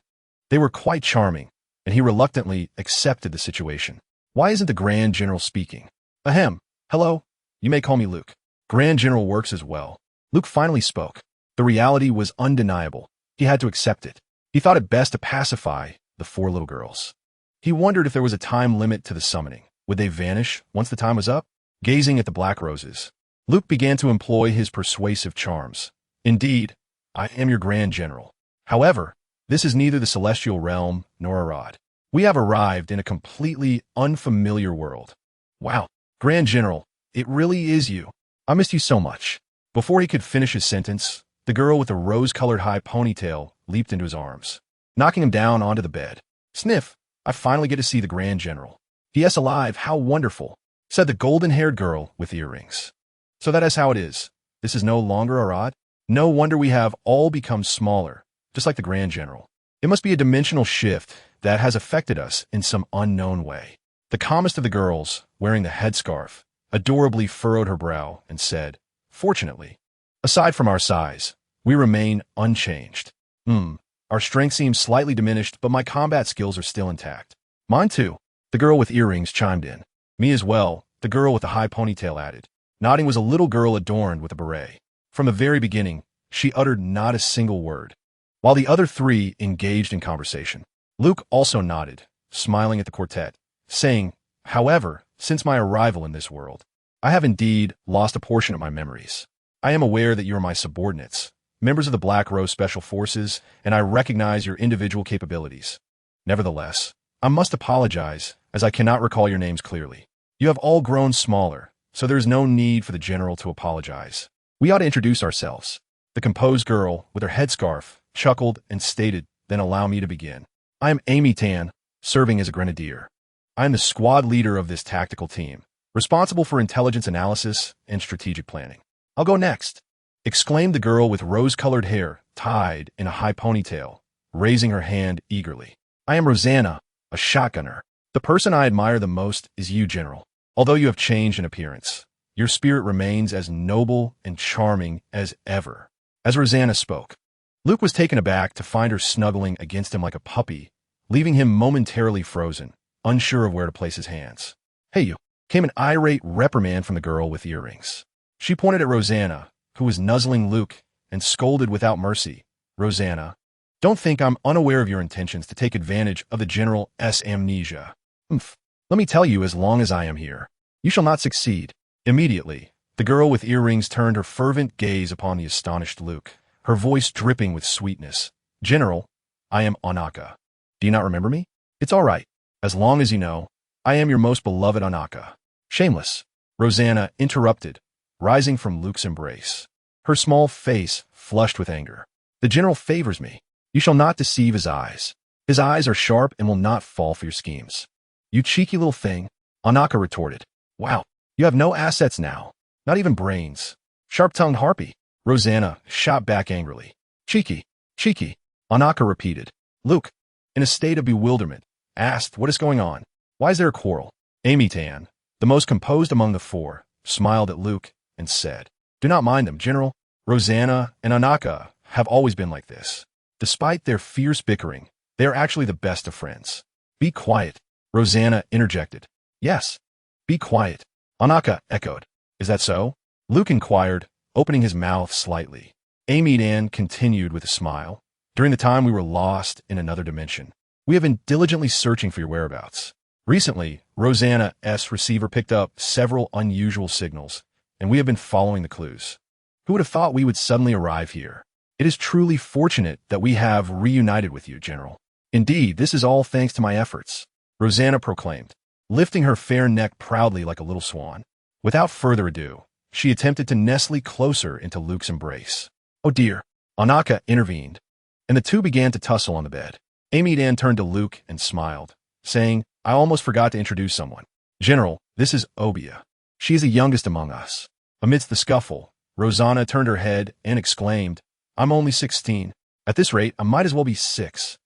they were quite charming, and he reluctantly accepted the situation. Why isn't the Grand General speaking? Ahem. Hello? You may call me Luke. Grand General works as well. Luke finally spoke. The reality was undeniable. He had to accept it. He thought it best to pacify the four little girls. He wondered if there was a time limit to the summoning. Would they vanish once the time was up? Gazing at the Black Roses, Luke began to employ his persuasive charms. Indeed, I am your Grand General. However, this is neither the celestial realm nor Arad. We have arrived in a completely unfamiliar world. Wow, Grand General, it really is you. I missed you so much. Before he could finish his sentence, the girl with the rose-colored high ponytail leaped into his arms, knocking him down onto the bed. Sniff, I finally get to see the Grand General. Yes, alive, how wonderful, said the golden-haired girl with earrings. So that is how it is. This is no longer Arad? No wonder we have all become smaller, just like the Grand General. It must be a dimensional shift that has affected us in some unknown way. The calmest of the girls, wearing the headscarf, adorably furrowed her brow and said, Fortunately, aside from our size, we remain unchanged. Our strength seems slightly diminished, but my combat skills are still intact. Mine too, the girl with earrings chimed in. Me as well, the girl with the high ponytail added. Nodding was a little girl adorned with a beret. From the very beginning, she uttered not a single word, while the other three engaged in conversation. Luke also nodded, smiling at the quartet, saying, However, since my arrival in this world, I have indeed lost a portion of my memories. I am aware that you are my subordinates, members of the Black Rose Special Forces, and I recognize your individual capabilities. Nevertheless, I must apologize, as I cannot recall your names clearly. You have all grown smaller, so there is no need for the General to apologize. We ought to introduce ourselves. The composed girl, with her headscarf, chuckled and stated, Then allow me to begin. I am Amy Tan, serving as a grenadier. I am the squad leader of this tactical team, responsible for intelligence analysis and strategic planning. I'll go next, exclaimed the girl with rose-colored hair tied in a high ponytail, raising her hand eagerly. I am Rosanna, a shotgunner. The person I admire the most is you, General. Although you have changed in appearance, your spirit remains as noble and charming as ever. As Rosanna spoke, Luke was taken aback to find her snuggling against him like a puppy, leaving him momentarily frozen, unsure of where to place his hands. Hey you, came an irate reprimand from the girl with earrings. She pointed at Rosanna, who was nuzzling Luke, and scolded without mercy. Rosanna, don't think I'm unaware of your intentions to take advantage of the General's amnesia. Let me tell you, as long as I am here, you shall not succeed. Immediately, the girl with earrings turned her fervent gaze upon the astonished Luke, her voice dripping with sweetness. General, I am Anaka. Do you not remember me? It's all right. As long as you know, I am your most beloved Anaka. Shameless, Rosanna interrupted, rising from Luke's embrace. Her small face flushed with anger. The General favors me. You shall not deceive his eyes. His eyes are sharp and will not fall for your schemes. You cheeky little thing, Anaka retorted. Wow, you have no assets now, not even brains. Sharp-tongued harpy, Rosanna shot back angrily. Cheeky, Anaka repeated. Luke, in a state of bewilderment, asked what is going on. Why is there a quarrel? Amy Tan, the most composed among the four, smiled at Luke and said, Do not mind them, General. Rosanna and Anaka have always been like this. Despite their fierce bickering, they are actually the best of friends. Be quiet, Rosanna interjected. Yes, be quiet, Anaka echoed. Is that so? Luke inquired, opening his mouth slightly. Amy Tan continued with a smile. During the time we were lost in another dimension, we have been diligently searching for your whereabouts. Recently, Rosanna's receiver picked up several unusual signals, and we have been following the clues. Who would have thought we would suddenly arrive here? It is truly fortunate that we have reunited with you, General. Indeed, this is all thanks to my efforts, Rosanna proclaimed. lifting her fair neck proudly like a little swan. Without further ado, she attempted to nestle closer into Luke's embrace. "Oh dear," Anaka intervened, and the two began to tussle on the bed. Amy Dan turned to Luke and smiled, saying, "I almost forgot to introduce someone. General, this is Obia. She is the youngest among us." Amidst the scuffle, Rosanna turned her head and exclaimed, "I'm only 16. At this rate, I might as well be 6.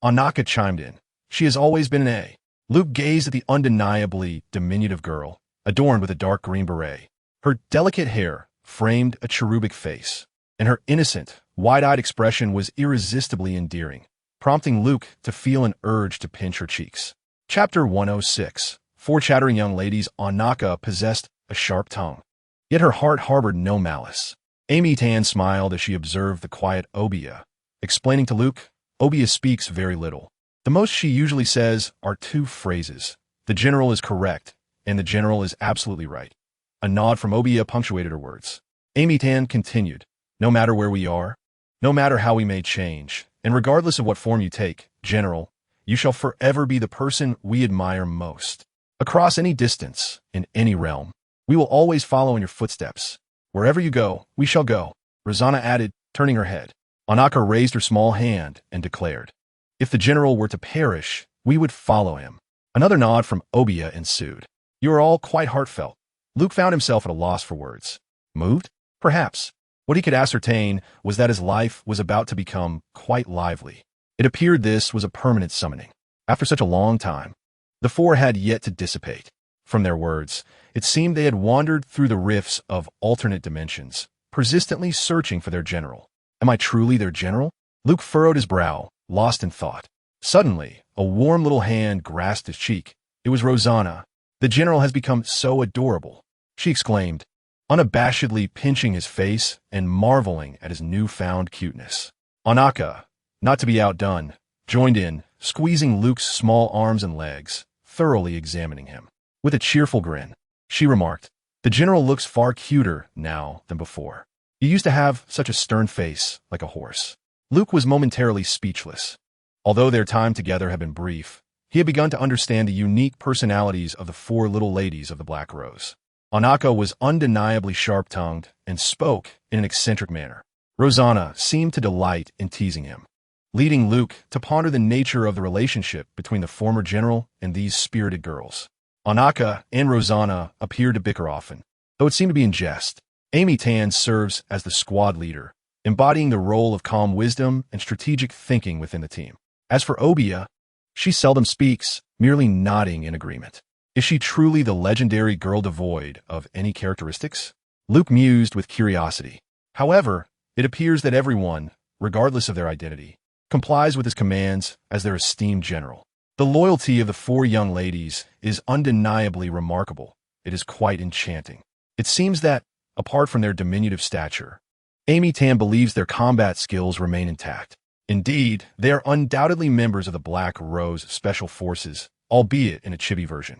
Anaka chimed in, "She has always been an A." Luke gazed at the undeniably diminutive girl, adorned with a dark green beret. Her delicate hair framed a cherubic face, and her innocent, wide-eyed expression was irresistibly endearing, prompting Luke to feel an urge to pinch her cheeks. Chapter 106. 4 chattering young ladies. Anaka possessed a sharp tongue, yet her heart harbored no malice. Amy Tan smiled as she observed the quiet Obia, explaining to Luke, "Obia speaks very little. The most she usually says are 2 phrases. The general is correct, and the general is absolutely right." A nod from Obia punctuated her words. Amy Tan continued, "No matter where we are, no matter how we may change, and regardless of what form you take, General, you shall forever be the person we admire most. Across any distance, in any realm, we will always follow in your footsteps. Wherever you go, we shall go," Rosanna added, turning her head. Anaka raised her small hand and declared, "If the general were to perish, we would follow him." Another nod from Obia ensued. "You are all quite heartfelt." Luke found himself at a loss for words. Moved? Perhaps. What he could ascertain was that his life was about to become quite lively. It appeared this was a permanent summoning. After such a long time, the 4 had yet to dissipate. From their words, it seemed they had wandered through the rifts of alternate dimensions, persistently searching for their general. Am I truly their general? Luke furrowed his brow, lost in thought. Suddenly, a warm little hand grasped his cheek. It was Rosanna. "The general has become so adorable," she exclaimed, unabashedly pinching his face and marveling at his newfound cuteness. Anaka, not to be outdone, joined in, squeezing Luke's small arms and legs, thoroughly examining him. With a cheerful grin, she remarked, "The general looks far cuter now than before. You used to have such a stern face, like a horse." Luke was momentarily speechless. Although their time together had been brief, he had begun to understand the unique personalities of the 4 little ladies of the Black Rose. Anaka was undeniably sharp-tongued and spoke in an eccentric manner. Rosanna seemed to delight in teasing him, leading Luke to ponder the nature of the relationship between the former general and these spirited girls. Anaka and Rosanna appeared to bicker often, though it seemed to be in jest. Amy Tan serves as the squad leader, embodying the role of calm wisdom and strategic thinking within the team. As for Obia, she seldom speaks, merely nodding in agreement. Is she truly the legendary girl devoid of any characteristics? Luke mused with curiosity. However, it appears that everyone, regardless of their identity, complies with his commands as their esteemed general. The loyalty of the 4 young ladies is undeniably remarkable. It is quite enchanting. It seems that, apart from their diminutive stature, Amy Tan believes their combat skills remain intact. Indeed, they are undoubtedly members of the Black Rose Special Forces, albeit in a chibi version.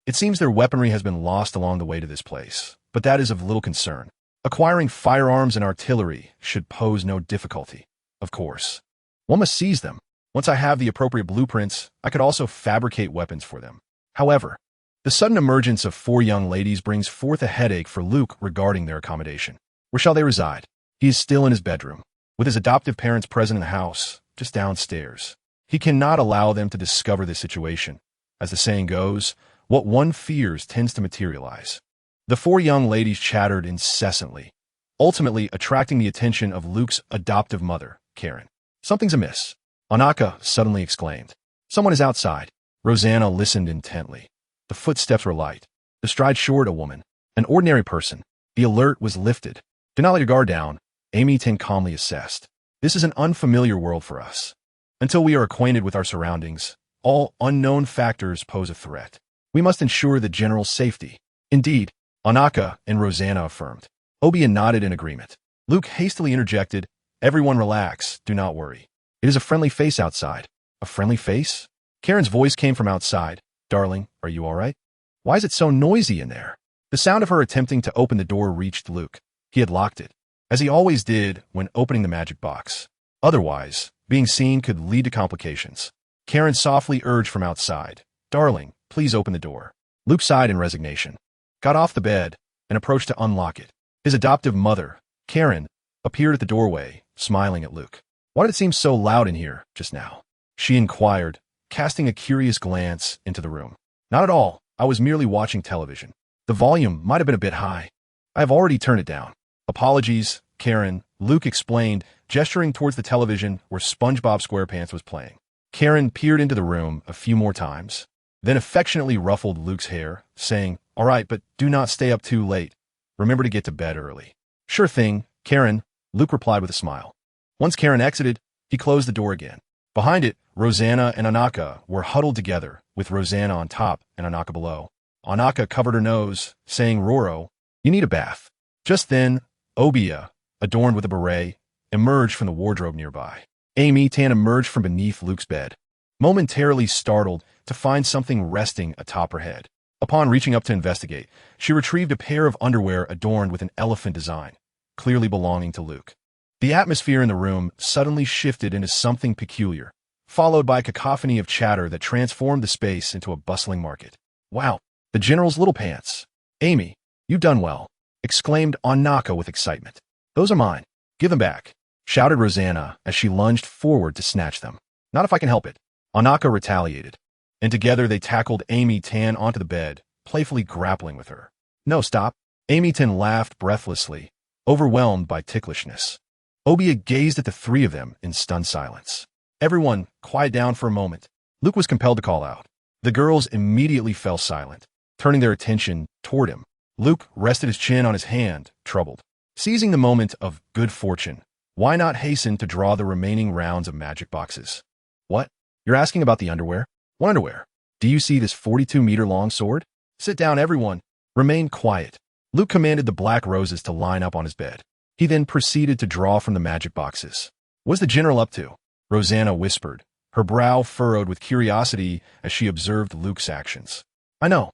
It seems their weaponry has been lost along the way to this place, but that is of little concern. Acquiring firearms and artillery should pose no difficulty. Of course, one must seize them. Once I have the appropriate blueprints, I could also fabricate weapons for them. However, the sudden emergence of 4 young ladies brings forth a headache for Luke regarding their accommodation. Where shall they reside? He is still in his bedroom, with his adoptive parents present in the house, just downstairs. He cannot allow them to discover this situation. As the saying goes, what one fears tends to materialize. The 4 young ladies chattered incessantly, ultimately attracting the attention of Luke's adoptive mother, Karen. "Something's amiss," Anaka suddenly exclaimed. "Someone is outside." Rosanna listened intently. The footsteps were light. The stride short a woman, an ordinary person. The alert was lifted. "Do not let your guard down," Amy Tan calmly assessed. "This is an unfamiliar world for us. Until we are acquainted with our surroundings, all unknown factors pose a threat. We must ensure the general's safety." "Indeed," Anaka and Rosanna affirmed. Obia nodded in agreement. Luke hastily interjected, "Everyone relax, do not worry. It is a friendly face outside." "A friendly face?" Karen's voice came from outside. "Darling, are you all right? Why is it so noisy in there?" The sound of her attempting to open the door reached Luke. He had locked it, as he always did when opening the magic box. Otherwise, being seen could lead to complications. Karen softly urged from outside, "Darling, Please open the door. Luke sighed in resignation, got off the bed, and approached to unlock it. His adoptive mother, Karen, appeared at the doorway, smiling at Luke. Why did it seem so loud in here just now? She inquired, casting a curious glance into the room. Not at all. I was merely watching television. The volume might have been a bit high. I have already turned it down. Apologies, Karen, Luke explained, gesturing towards the television where SpongeBob SquarePants was playing. Karen peered into the room a few more times, then affectionately ruffled Luke's hair, saying, "All right, but do not stay up too late. Remember to get to bed early." "Sure thing, Karen," Luke replied with a smile. Once Karen exited, he closed the door again. Behind it, Rosanna and Anaka were huddled together, with Rosanna on top and Anaka below. Anaka covered her nose, saying, "Roro, you need a bath." Just then, Obia, adorned with a beret, emerged from the wardrobe nearby. Amy Tan emerged from beneath Luke's bed, momentarily startled to find something resting atop her head. Upon reaching up to investigate, she retrieved a pair of underwear adorned with an elephant design, clearly belonging to Luke. The atmosphere in the room suddenly shifted into something peculiar, followed by a cacophony of chatter that transformed the space into a bustling market. "Wow, the General's little pants. Amy, you've done well," exclaimed Anaka with excitement. "Those are mine. Give them back," shouted Rosanna as she lunged forward to snatch them. "Not if I can help it," Anaka retaliated, and together they tackled Amy Tan onto the bed, playfully grappling with her. "No, stop." Amy Tan laughed breathlessly, overwhelmed by ticklishness. Obia gazed at the three of them in stunned silence. "Everyone, quiet down for a moment," Luke was compelled to call out. The girls immediately fell silent, turning their attention toward him. Luke rested his chin on his hand, troubled. Seizing the moment of good fortune, why not hasten to draw the remaining rounds of magic boxes? "What? You're asking about the underwear? What underwear? Do you see this 42-meter-long sword? Sit down, everyone. Remain quiet." Luke commanded the black roses to line up on his bed. He then proceeded to draw from the magic boxes. "What's the General up to?" Rosanna whispered, her brow furrowed with curiosity as she observed Luke's actions. I know.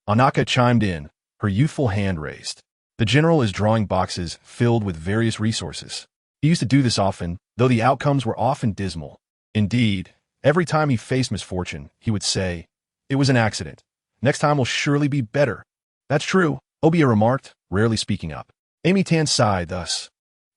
Anaka chimed in, her youthful hand raised. "The General is drawing boxes filled with various resources. He used to do this often, though the outcomes were often dismal. Indeed, every time he faced misfortune, he would say, 'It was an accident. Next time will surely be better.'" "That's true," Obia remarked, rarely speaking up. Amy Tan sighed thus.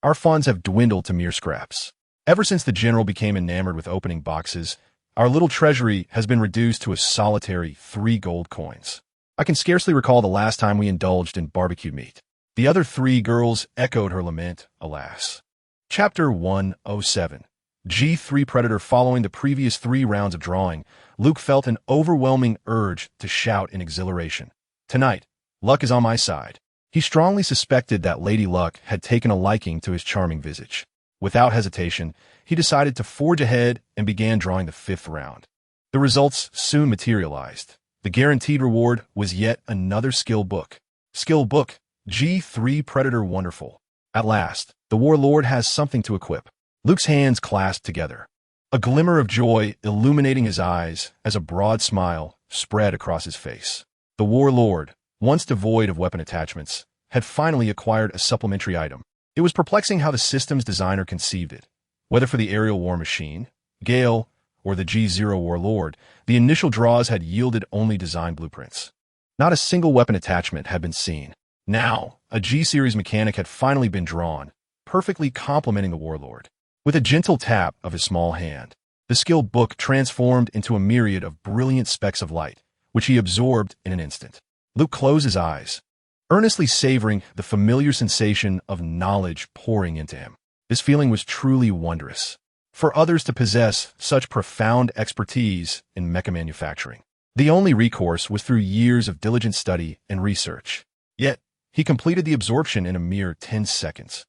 "Our funds have dwindled to mere scraps. Ever since the General became enamored with opening boxes, our little treasury has been reduced to a solitary 3 gold coins. I can scarcely recall the last time we indulged in barbecued meat." The other 3 girls echoed her lament, alas. Chapter 107. G3 Predator. Following the previous 3 rounds of drawing, Luke felt an overwhelming urge to shout in exhilaration. Tonight, luck is on my side. He strongly suspected that Lady Luck had taken a liking to his charming visage. Without hesitation, he decided to forge ahead and began drawing the 5th round. The results soon materialized. The guaranteed reward was yet another skill book. Skill book, G3 Predator. Wonderful. At last, the Warlord has something to equip. Luke's hands clasped together, a glimmer of joy illuminating his eyes as a broad smile spread across his face. The Warlord, once devoid of weapon attachments, had finally acquired a supplementary item. It was perplexing how the system's designer conceived it. Whether for the aerial war machine, Gale, or the G0 Warlord, the initial draws had yielded only design blueprints. Not a single weapon attachment had been seen. Now, a G-series mechanic had finally been drawn, perfectly complementing the Warlord. With a gentle tap of his small hand, the skill book transformed into a myriad of brilliant specks of light, which he absorbed in an instant. Luke closed his eyes, earnestly savoring the familiar sensation of knowledge pouring into him. This feeling was truly wondrous. For others to possess such profound expertise in mecha manufacturing, the only recourse was through years of diligent study and research. Yet, he completed the absorption in a mere 10 seconds.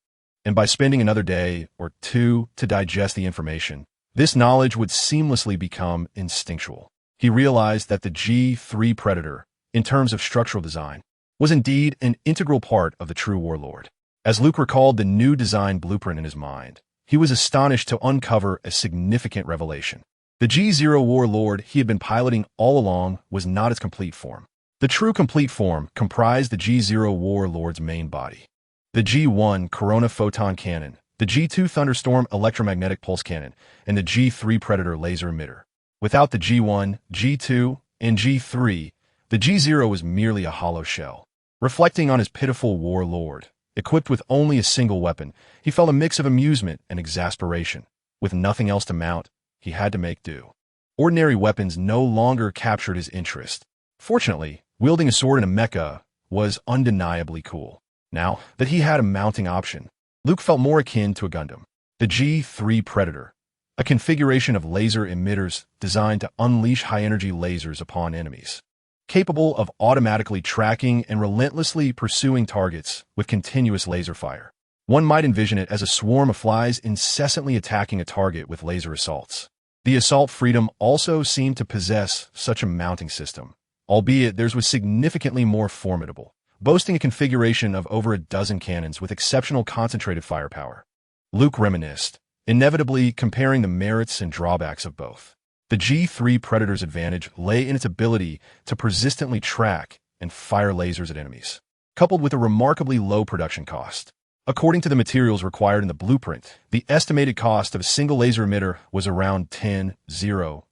And by spending another day or 2 to digest the information, this knowledge would seamlessly become instinctual. He realized that the G3 Predator, in terms of structural design, was indeed an integral part of the true Warlord. As Luke recalled the new design blueprint in his mind, he was astonished to uncover a significant revelation. The G0 Warlord he had been piloting all along was not its complete form. The true complete form comprised the G0 Warlord's main body. The G1 Corona Photon Cannon, the G2 Thunderstorm Electromagnetic Pulse Cannon, and the G3 Predator Laser Emitter. Without the G1, G2, In G3, the G0 was merely a hollow shell. Reflecting on his pitiful warlord, equipped with only a single weapon, he felt a mix of amusement and exasperation. With nothing else to mount, he had to make do. Ordinary weapons no longer captured his interest. Fortunately, wielding a sword in a mecha was undeniably cool. Now that he had a mounting option, Luke felt more akin to a Gundam. The G3 Predator, a configuration of laser emitters designed to unleash high-energy lasers upon enemies. Capable of automatically tracking and relentlessly pursuing targets with continuous laser fire. One might envision it as a swarm of flies incessantly attacking a target with laser assaults. The Assault Freedom also seemed to possess such a mounting system, albeit theirs was significantly more formidable, boasting a configuration of over a dozen cannons with exceptional concentrated firepower. Luke reminisced, inevitably comparing the merits and drawbacks of both. The G3 Predator's advantage lay in its ability to persistently track and fire lasers at enemies, coupled with a remarkably low production cost. According to the materials required in the blueprint, the estimated cost of a single laser emitter was around 10,000, and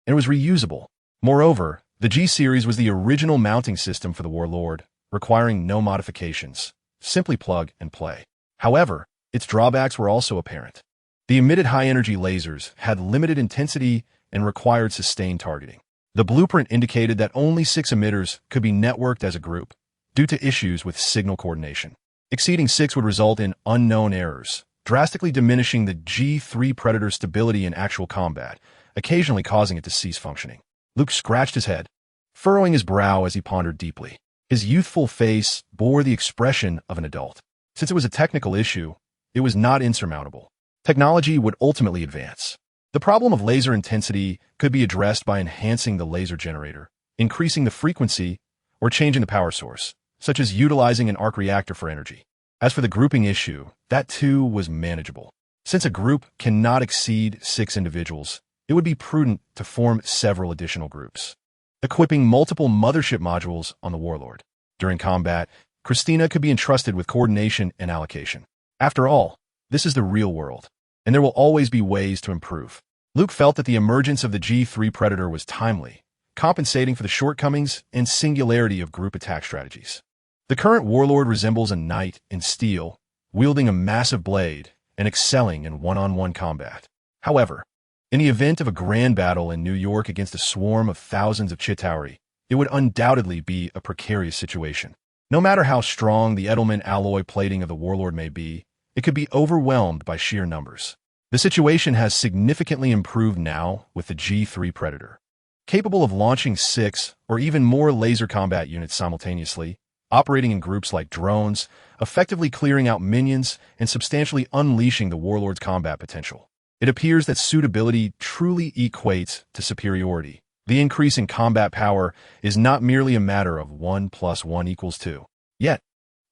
it was reusable. Moreover, the G-Series was the original mounting system for the Warlord, requiring no modifications, simply plug and play. However, its drawbacks were also apparent. The emitted high-energy lasers had limited intensity and required sustained targeting. The blueprint indicated that only 6 emitters could be networked as a group, due to issues with signal coordination. Exceeding 6 would result in unknown errors, drastically diminishing the G3 Predator's stability in actual combat, occasionally causing it to cease functioning. Luke scratched his head, furrowing his brow as he pondered deeply. His youthful face bore the expression of an adult. Since it was a technical issue, it was not insurmountable. Technology would ultimately advance. The problem of laser intensity could be addressed by enhancing the laser generator, increasing the frequency, or changing the power source, such as utilizing an arc reactor for energy. As for the grouping issue, that too was manageable. Since a group cannot exceed 6 individuals, it would be prudent to form several additional groups, equipping multiple mothership modules on the Warlord. During combat, Christina could be entrusted with coordination and allocation. After all, this is the real world, and there will always be ways to improve. Luke felt that the emergence of the G3 Predator was timely, compensating for the shortcomings and singularity of group attack strategies. The current Warlord resembles a knight in steel, wielding a massive blade and excelling in one-on-one combat. However, in the event of a grand battle in New York against a swarm of thousands of Chitauri, it would undoubtedly be a precarious situation. No matter how strong the Edelman alloy plating of the Warlord may be, it could be overwhelmed by sheer numbers. The situation has significantly improved now with the G3 Predator. Capable of launching 6 or even more laser combat units simultaneously, operating in groups like drones, effectively clearing out minions, and substantially unleashing the Warlord's combat potential. It appears that suitability truly equates to superiority. The increase in combat power is not merely a matter of 1 + 1 = 2. Yet,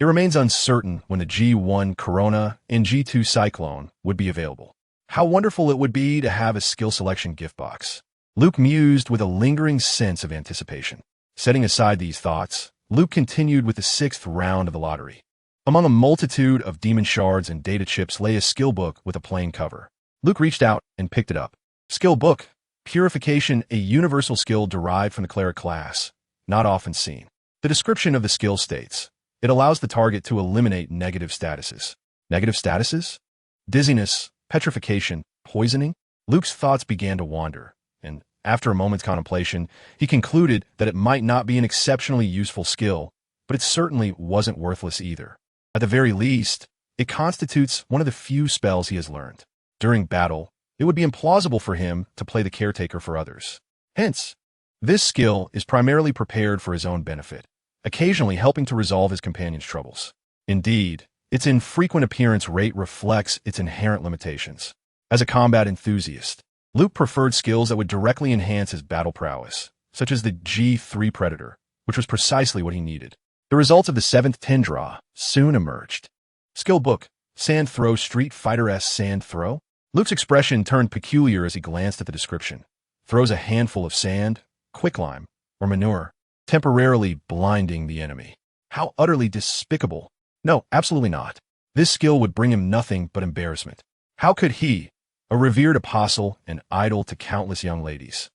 it remains uncertain when the G1 Corona and G2 Cyclone would be available. How wonderful it would be to have a skill selection gift box. Luke mused with a lingering sense of anticipation. Setting aside these thoughts, Luke continued with the 6th round of the lottery. Among a multitude of demon shards and data chips lay a skill book with a plain cover. Luke reached out and picked it up. Skill book, Purification, a universal skill derived from the cleric class, not often seen. The description of the skill states, it allows the target to eliminate negative statuses. Negative statuses? Dizziness, petrification, poisoning? Luke's thoughts began to wander, and after a moment's contemplation, he concluded that it might not be an exceptionally useful skill, but it certainly wasn't worthless either. At the very least, it constitutes one of the few spells he has learned. During battle, it would be implausible for him to play the caretaker for others. Hence, this skill is primarily prepared for his own benefit, occasionally helping to resolve his companion's troubles. Indeed, its infrequent appearance rate reflects its inherent limitations. As a combat enthusiast, Luke preferred skills that would directly enhance his battle prowess, such as the G3 Predator, which was precisely what he needed. The results of the 7th Tendra soon emerged. Skill book, Sand Throw, Street Fighter-esque Sand Throw? Luke's expression turned peculiar as he glanced at the description. Throws a handful of sand, quicklime, or manure, temporarily blinding the enemy. How utterly despicable. No, absolutely not. This skill would bring him nothing but embarrassment. How could he, a revered apostle and idol to countless young ladies,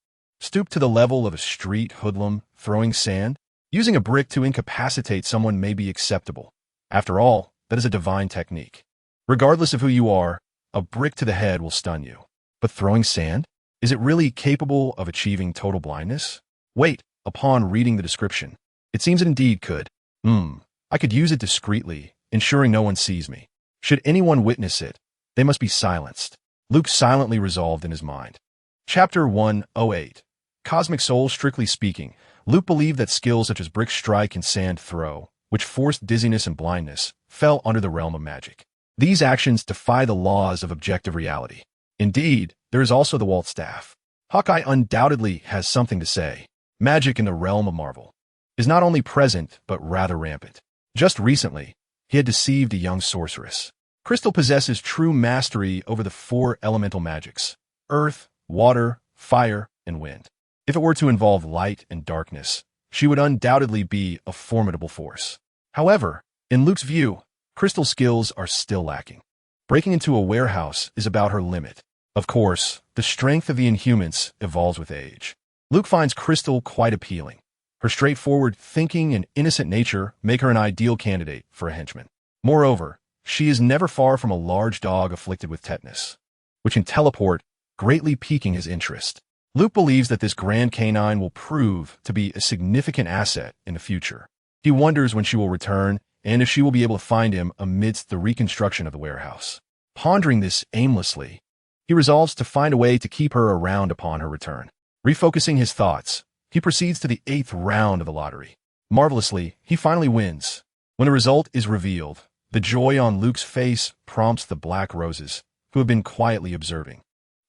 Stoop to the level of a street hoodlum throwing sand? Using a brick to incapacitate someone may be acceptable. After all, that is a divine technique. Regardless of who you are, a brick to the head will stun you. But throwing sand? Is it really capable of achieving total blindness? Wait, upon reading the description, it seems it indeed could. I could use it discreetly, ensuring no one sees me. Should anyone witness it, they must be silenced. Luke silently resolved in his mind. Chapter 108. Cosmic Soul. Strictly speaking, Luke believed that skills such as brick strike and sand throw, which forced dizziness and blindness, fell under the realm of magic. These actions defy the laws of objective reality. Indeed, there is also the Walt staff. Hawkeye undoubtedly has something to say. Magic in the realm of Marvel is not only present, but rather rampant. Just recently, he had deceived a young sorceress. Crystal possesses true mastery over the 4 elemental magics: earth, water, fire, and wind. If it were to involve light and darkness, she would undoubtedly be a formidable force. However, in Luke's view, Crystal's skills are still lacking. Breaking into a warehouse is about her limit. Of course, the strength of the Inhumans evolves with age. Luke finds Crystal quite appealing. Her straightforward thinking and innocent nature make her an ideal candidate for a henchman. Moreover, she is never far from a large dog afflicted with tetanus, which can teleport, greatly piquing his interest. Luke believes that this grand canine will prove to be a significant asset in the future. He wonders when she will return and if she will be able to find him amidst the reconstruction of the warehouse. Pondering this aimlessly, he resolves to find a way to keep her around upon her return. Refocusing his thoughts, he proceeds to the 8th round of the lottery. Marvelously, he finally wins. When the result is revealed, the joy on Luke's face prompts the Black Roses, who have been quietly observing,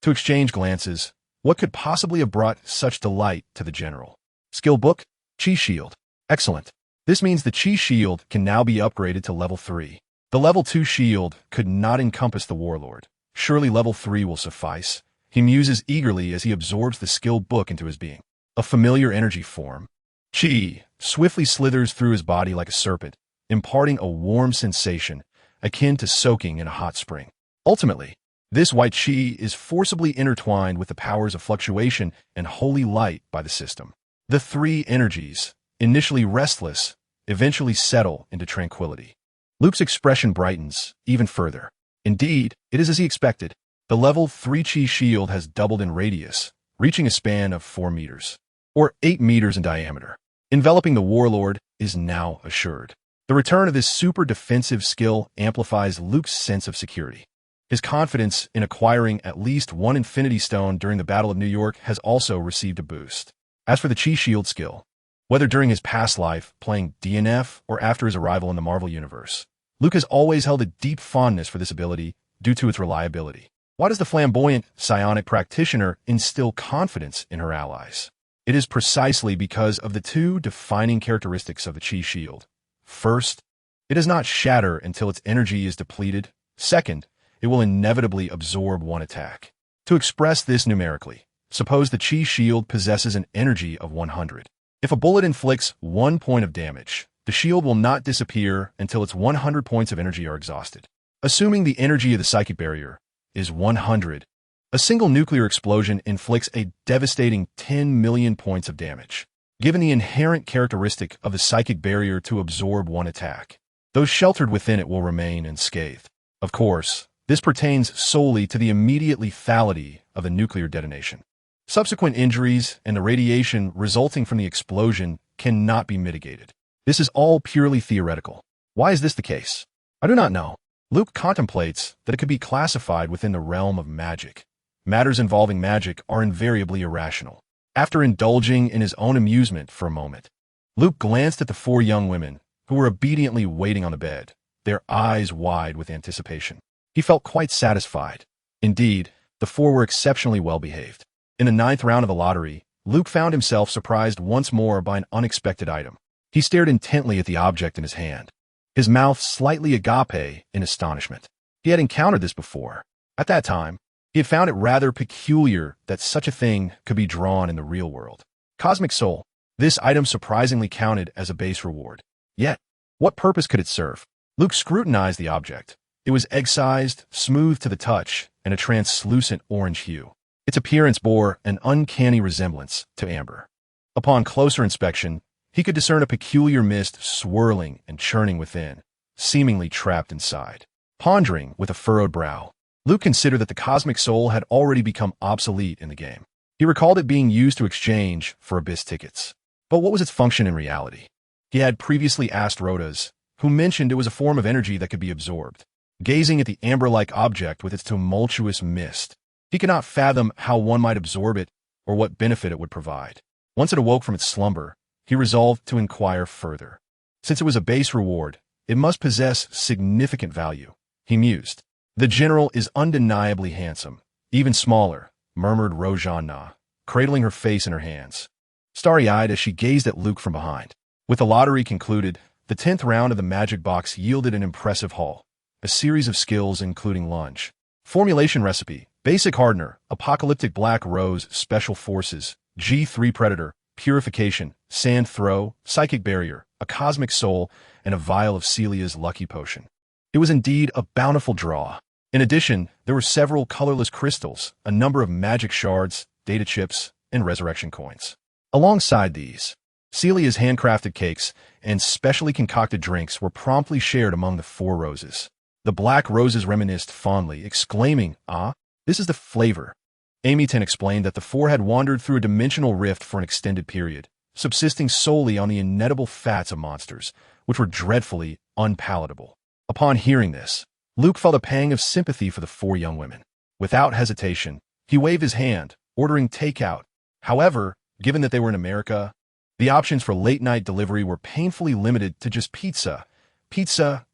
to exchange glances. What could possibly have brought such delight to the general? Skill book? Chi Shield. Excellent. This means the Chi Shield can now be upgraded to level 3. The level 2 shield could not encompass the Warlord. Surely level 3 will suffice. He muses eagerly as he absorbs the skill book into his being. A familiar energy form. Chi swiftly slithers through his body like a serpent, imparting a warm sensation akin to soaking in a hot spring. Ultimately, this white chi is forcibly intertwined with the powers of fluctuation and holy light by the system. The 3 energies, initially restless, eventually settle into tranquility. Luke's expression brightens even further. Indeed, it is as he expected. The level 3 chi shield has doubled in radius, reaching a span of 4 meters, or 8 meters in diameter. Enveloping the Warlord is now assured. The return of this super defensive skill amplifies Luke's sense of security. His confidence in acquiring at least 1 Infinity Stone during the Battle of New York has also received a boost. As for the Chi Shield skill, whether during his past life, playing DNF, or after his arrival in the Marvel Universe, Luke has always held a deep fondness for this ability due to its reliability. Why does the flamboyant psionic practitioner instill confidence in her allies? It is precisely because of the 2 defining characteristics of the Chi Shield. First, it does not shatter until its energy is depleted. Second, it will inevitably absorb 1 attack. To express this numerically, suppose the Chi Shield possesses an energy of 100. If a bullet inflicts 1 point of damage, the shield will not disappear until its 100 points of energy are exhausted. Assuming the energy of the psychic barrier is 100, a single nuclear explosion inflicts a devastating 10 million points of damage. Given the inherent characteristic of the psychic barrier to absorb 1 attack, those sheltered within it will remain unscathed. Of course, this pertains solely to the immediate lethality of the nuclear detonation. Subsequent injuries and the radiation resulting from the explosion cannot be mitigated. This is all purely theoretical. Why is this the case? I do not know. Luke contemplates that it could be classified within the realm of magic. Matters involving magic are invariably irrational. After indulging in his own amusement for a moment, Luke glanced at the 4 young women who were obediently waiting on the bed, their eyes wide with anticipation. He felt quite satisfied. Indeed, the 4 were exceptionally well behaved. In the 9th round of the lottery, Luke found himself surprised once more by an unexpected item. He stared intently at the object in his hand, his mouth slightly agape in astonishment. He had encountered this before. At that time, he had found it rather peculiar that such a thing could be drawn in the real world. Cosmic Soul. This item surprisingly counted as a base reward. Yet, what purpose could it serve? Luke scrutinized the object. It was egg-sized, smooth to the touch, and a translucent orange hue. Its appearance bore an uncanny resemblance to amber. Upon closer inspection, he could discern a peculiar mist swirling and churning within, seemingly trapped inside. Pondering with a furrowed brow, Luke considered that the cosmic soul had already become obsolete in the game. He recalled it being used to exchange for abyss tickets. But what was its function in reality? He had previously asked Rotos, who mentioned it was a form of energy that could be absorbed. Gazing at the amber-like object with its tumultuous mist, he could not fathom how one might absorb it or what benefit it would provide. Once it awoke from its slumber, he resolved to inquire further. Since it was a base reward, it must possess significant value, he mused. The general is undeniably handsome, even smaller, murmured Rojanna, cradling her face in her hands, starry-eyed as she gazed at Luke from behind. With the lottery concluded, the 10th round of the magic box yielded an impressive haul. A series of skills including lunge, formulation recipe, basic hardener, apocalyptic black rose, special forces, G3 predator, purification, sand throw, psychic barrier, a cosmic soul, and a vial of Celia's lucky potion. It was indeed a bountiful draw. In addition, there were several colorless crystals, a number of magic shards, data chips, and resurrection coins. Alongside these, Celia's handcrafted cakes and specially concocted drinks were promptly shared among the 4 roses. The black roses reminisced fondly, exclaiming, "Ah, this is the flavor." Amyton explained that the 4 had wandered through a dimensional rift for an extended period, subsisting solely on the inedible fats of monsters, which were dreadfully unpalatable. Upon hearing this, Luke felt a pang of sympathy for the 4 young women. Without hesitation, he waved his hand, ordering takeout. However, given that they were in America, the options for late-night delivery were painfully limited to just pizza,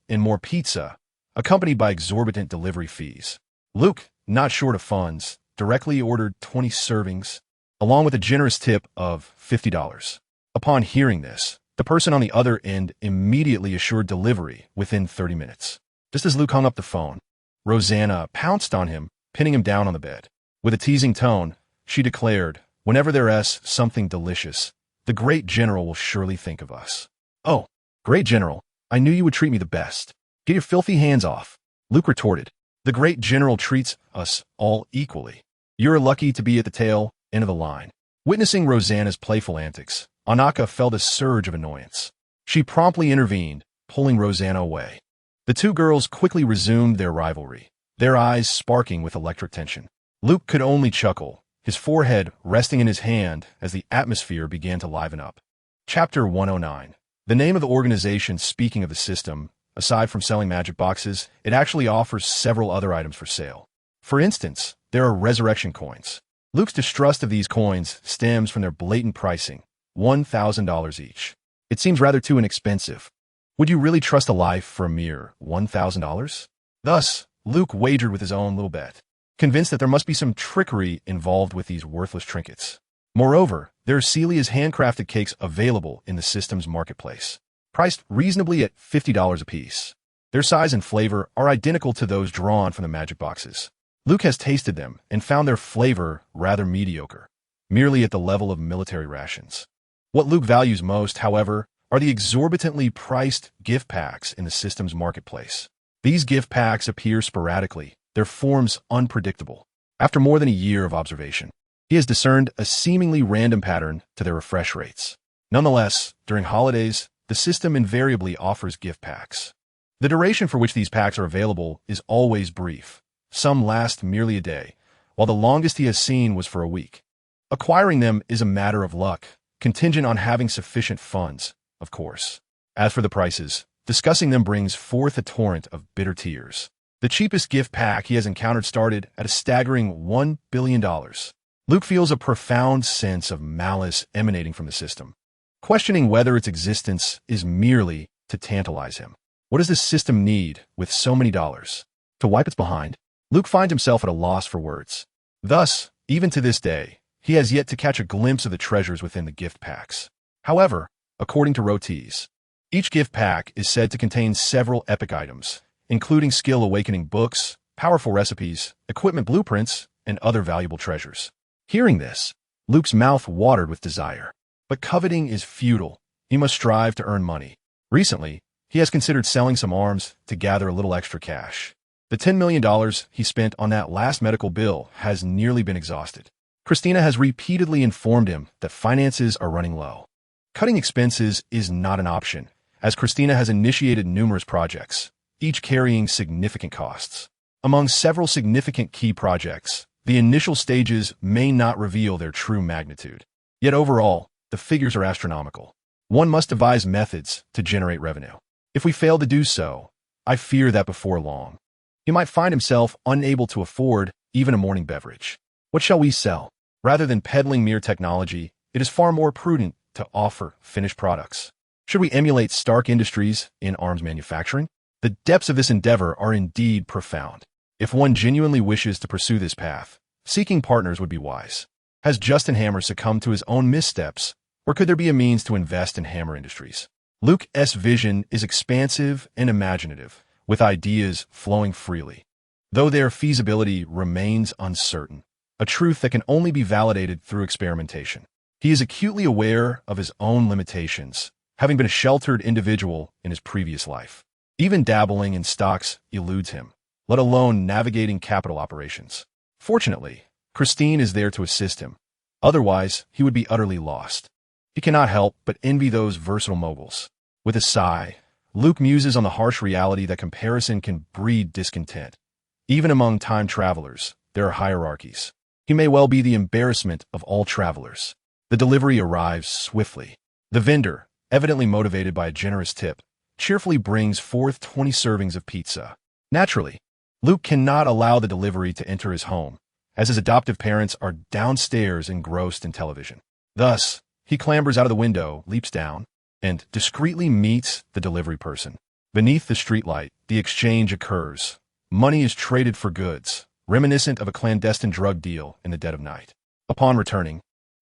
and more pizza, accompanied by exorbitant delivery fees. Luke, not short of funds, directly ordered 20 servings, along with a generous tip of $50. Upon hearing this, the person on the other end immediately assured delivery within 30 minutes. Just as Luke hung up the phone, Rosanna pounced on him, pinning him down on the bed. With a teasing tone, she declared, "Whenever there's something delicious, the great general will surely think of us." "Oh, great general, I knew you would treat me the best. Get your filthy hands off," Luke retorted. "The great general treats us all equally. You're lucky to be at the tail end of the line." Witnessing Rosanna's playful antics, Anaka felt a surge of annoyance. She promptly intervened, pulling Rosanna away. The 2 girls quickly resumed their rivalry, their eyes sparking with electric tension. Luke could only chuckle, his forehead resting in his hand as the atmosphere began to liven up. Chapter 109. The name of the organization. Speaking of the system, aside from selling magic boxes, it actually offers several other items for sale. For instance, there are resurrection coins. Luke's distrust of these coins stems from their blatant pricing, $1,000 each. It seems rather too inexpensive. Would you really trust a life for a mere $1,000? Thus, Luke wagered with his own little bet, convinced that there must be some trickery involved with these worthless trinkets. Moreover, there are Celia's handcrafted cakes available in the system's marketplace, priced reasonably at $50 apiece. Their size and flavor are identical to those drawn from the magic boxes. Luke has tasted them and found their flavor rather mediocre, merely at the level of military rations. What Luke values most, however, are the exorbitantly priced gift packs in the system's marketplace. These gift packs appear sporadically, their forms unpredictable. After more than a year of observation, he has discerned a seemingly random pattern to their refresh rates. Nonetheless, during holidays, the system invariably offers gift packs. The duration for which these packs are available is always brief. Some last merely a day, while the longest he has seen was for a week. Acquiring them is a matter of luck, contingent on having sufficient funds, of course. As for the prices, discussing them brings forth a torrent of bitter tears. The cheapest gift pack he has encountered started at a staggering $1 billion. Luke feels a profound sense of malice emanating from the system, questioning whether its existence is merely to tantalize him. What does this system need with so many dollars? To wipe its behind? Luke finds himself at a loss for words. Thus, even to this day, he has yet to catch a glimpse of the treasures within the gift packs. However, according to Rotos, each gift pack is said to contain several epic items, including skill-awakening books, powerful recipes, equipment blueprints, and other valuable treasures. Hearing this, Luke's mouth watered with desire. But coveting is futile. He must strive to earn money. Recently, he has considered selling some arms to gather a little extra cash. The $10 million he spent on that last medical bill has nearly been exhausted. Christina has repeatedly informed him that finances are running low. Cutting expenses is not an option, as Christina has initiated numerous projects, each carrying significant costs. Among several significant key projects, the initial stages may not reveal their true magnitude. Yet overall, the figures are astronomical. One must devise methods to generate revenue. If we fail to do so, I fear that before long, he might find himself unable to afford even a morning beverage. What shall we sell? Rather than peddling mere technology, it is far more prudent to offer finished products. Should we emulate Stark Industries in arms manufacturing? The depths of this endeavor are indeed profound. If one genuinely wishes to pursue this path, seeking partners would be wise. Has Justin Hammer succumbed to his own missteps, or could there be a means to invest in Hammer Industries? Luke's vision is expansive and imaginative, with ideas flowing freely, though their feasibility remains uncertain, a truth that can only be validated through experimentation. He is acutely aware of his own limitations, having been a sheltered individual in his previous life. Even dabbling in stocks eludes him, let alone navigating capital operations. Fortunately, Christine is there to assist him. Otherwise, he would be utterly lost. He cannot help but envy those versatile moguls. With a sigh, Luke muses on the harsh reality that comparison can breed discontent. Even among time travelers, there are hierarchies. He may well be the embarrassment of all travelers. The delivery arrives swiftly. The vendor, evidently motivated by a generous tip, cheerfully brings forth 20 servings of pizza. Naturally, Luke cannot allow the delivery to enter his home, as his adoptive parents are downstairs engrossed in television. Thus, he clambers out of the window, leaps down, and discreetly meets the delivery person. Beneath the streetlight, the exchange occurs. Money is traded for goods, reminiscent of a clandestine drug deal in the dead of night. Upon returning,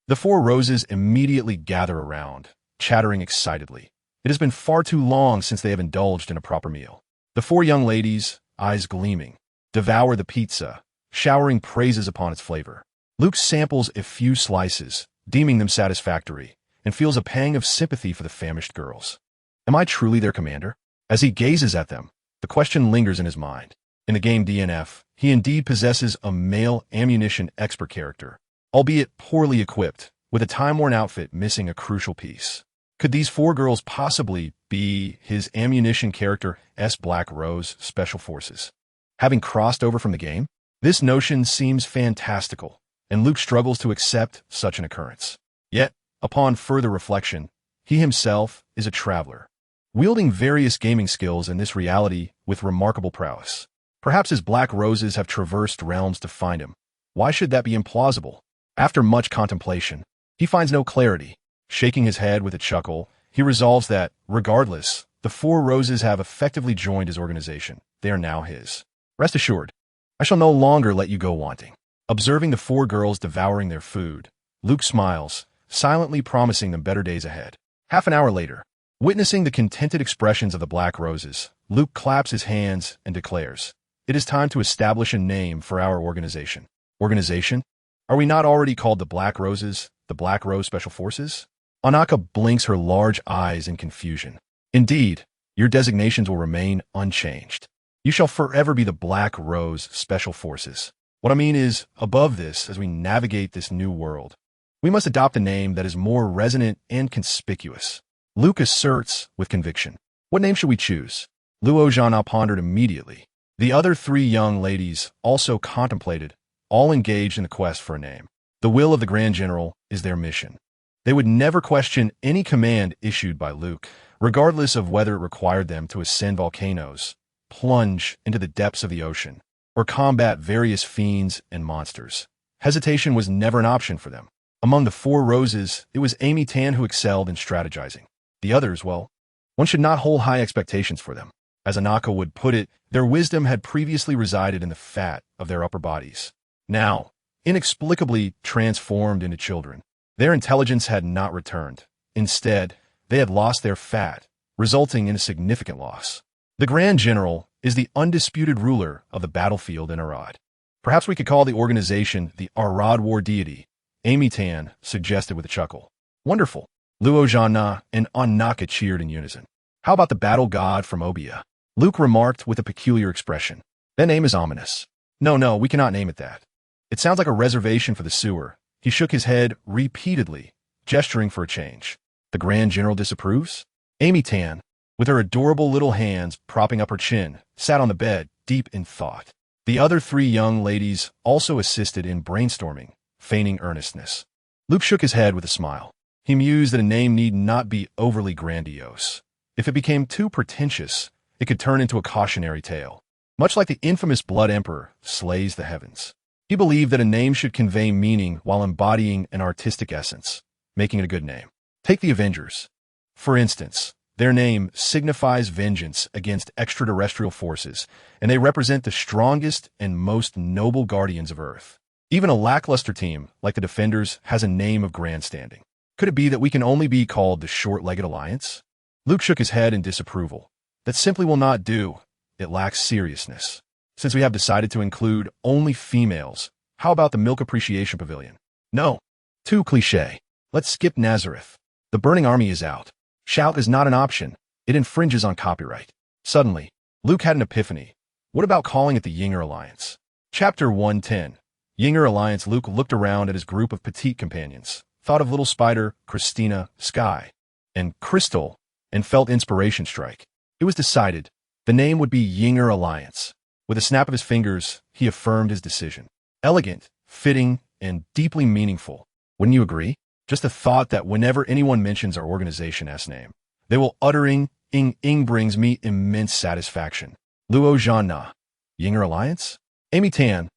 the four Roses immediately gather around, chattering excitedly. It has been far too long since they have indulged in a proper meal. The four young ladies, eyes gleaming, devour the pizza, showering praises upon its flavor. Luke samples a few slices, deeming them satisfactory, and feels a pang of sympathy for the famished girls. Am I truly their commander? As he gazes at them, the question lingers in his mind. In the game DNF, he indeed possesses a male ammunition expert character, albeit poorly equipped, with a time-worn outfit missing a crucial piece. Could these four girls possibly be his ammunition character Black Rose Special Forces? Having crossed over from the game, this notion seems fantastical, and Luke struggles to accept such an occurrence. Yet, upon further reflection, he himself is a traveler, wielding various gaming skills in this reality with remarkable prowess. Perhaps his Black Roses have traversed realms to find him. Why should that be implausible? After much contemplation, he finds no clarity. Shaking his head with a chuckle, he resolves that, regardless, the four Roses have effectively joined his organization. They are now his. Rest assured, I shall no longer let you go wanting. Observing the four girls devouring their food, Luke smiles, silently promising them better days ahead. Half an hour later, witnessing the contented expressions of the Black Roses, Luke claps his hands and declares, "It is time to establish a name for our organization." Organization? Are we not already called the Black Roses, the Black Rose Special Forces? Anaka blinks her large eyes in confusion. Indeed, your designations will remain unchanged. You shall forever be the Black Rose Special Forces. What I mean is, above this, as we navigate this new world, we must adopt a name that is more resonant and conspicuous. Luke asserts with conviction. What name should we choose? Luo Zhana pondered immediately. The other three young ladies also contemplated, all engaged in the quest for a name. The will of the Grand General is their mission. They would never question any command issued by Luke, regardless of whether it required them to ascend volcanoes, plunge into the depths of the ocean, or combat various fiends and monsters. Hesitation was never an option for them. Among the four Roses, it was Amy Tan who excelled in strategizing. The others, well, one should not hold high expectations for them. As Anaka would put it, their wisdom had previously resided in the fat of their upper bodies. Now, inexplicably transformed into children, their intelligence had not returned. Instead, they had lost their fat, resulting in a significant loss. The Grand General is the undisputed ruler of the battlefield in Arad. Perhaps we could call the organization the Arad War Deity, Amy Tan suggested with a chuckle. Wonderful. Luo Zhana and Anaka cheered in unison. How about the battle god from Obia? Luke remarked with a peculiar expression. That name is ominous. No, we cannot name it that. It sounds like a reservation for the sewer. He shook his head repeatedly, gesturing for a change. The Grand General disapproves? Amy Tan, with her adorable little hands propping up her chin, sat on the bed, deep in thought. The other three young ladies also assisted in brainstorming, feigning earnestness. Luke shook his head with a smile. He mused that a name need not be overly grandiose. If it became too pretentious, it could turn into a cautionary tale. Much like the infamous Blood Emperor slays the heavens. He believed that a name should convey meaning while embodying an artistic essence, making it a good name. Take the Avengers. For instance, their name signifies vengeance against extraterrestrial forces, and they represent the strongest and most noble guardians of Earth. Even a lackluster team, like the Defenders, has a name of grandstanding. Could it be that we can only be called the Short-Legged Alliance? Luke shook his head in disapproval. That simply will not do. It lacks seriousness. Since we have decided to include only females, how about the Milk Appreciation Pavilion? No. Too cliché. Let's skip Nazareth. The Burning Army is out. Shout is not an option. It infringes on copyright. Suddenly, Luke had an epiphany. What about calling it the Yinger Alliance? Chapter 110. Yinger Alliance. Luke looked around at his group of petite companions, thought of Little Spider, Christina, Sky, and Crystal, and felt inspiration strike. It was decided. The name would be Yinger Alliance. With a snap of his fingers, he affirmed his decision. Elegant, fitting, and deeply meaningful. Wouldn't you agree? Just the thought that whenever anyone mentions our organization's name, they will uttering ing brings me immense satisfaction. Luo Zhanna. Yinger Alliance? Amy Tan.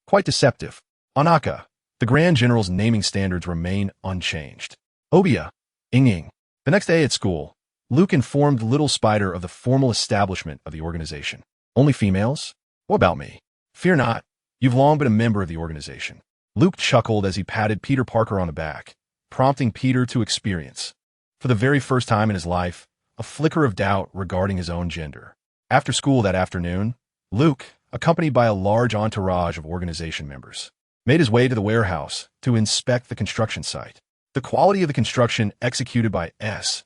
Quite deceptive. Anaka. The Grand General's naming standards remain unchanged. Obia. Ing. The next day at school, Luke informed Little Spider of the formal establishment of the organization. Only females? What about me? Fear not. You've long been a member of the organization. Luke chuckled as he patted Peter Parker on the back, prompting Peter to experience, for the very first time in his life, a flicker of doubt regarding his own gender. After school that afternoon, Luke, accompanied by a large entourage of organization members, made his way to the warehouse to inspect the construction site. The quality of the construction executed by SHIELD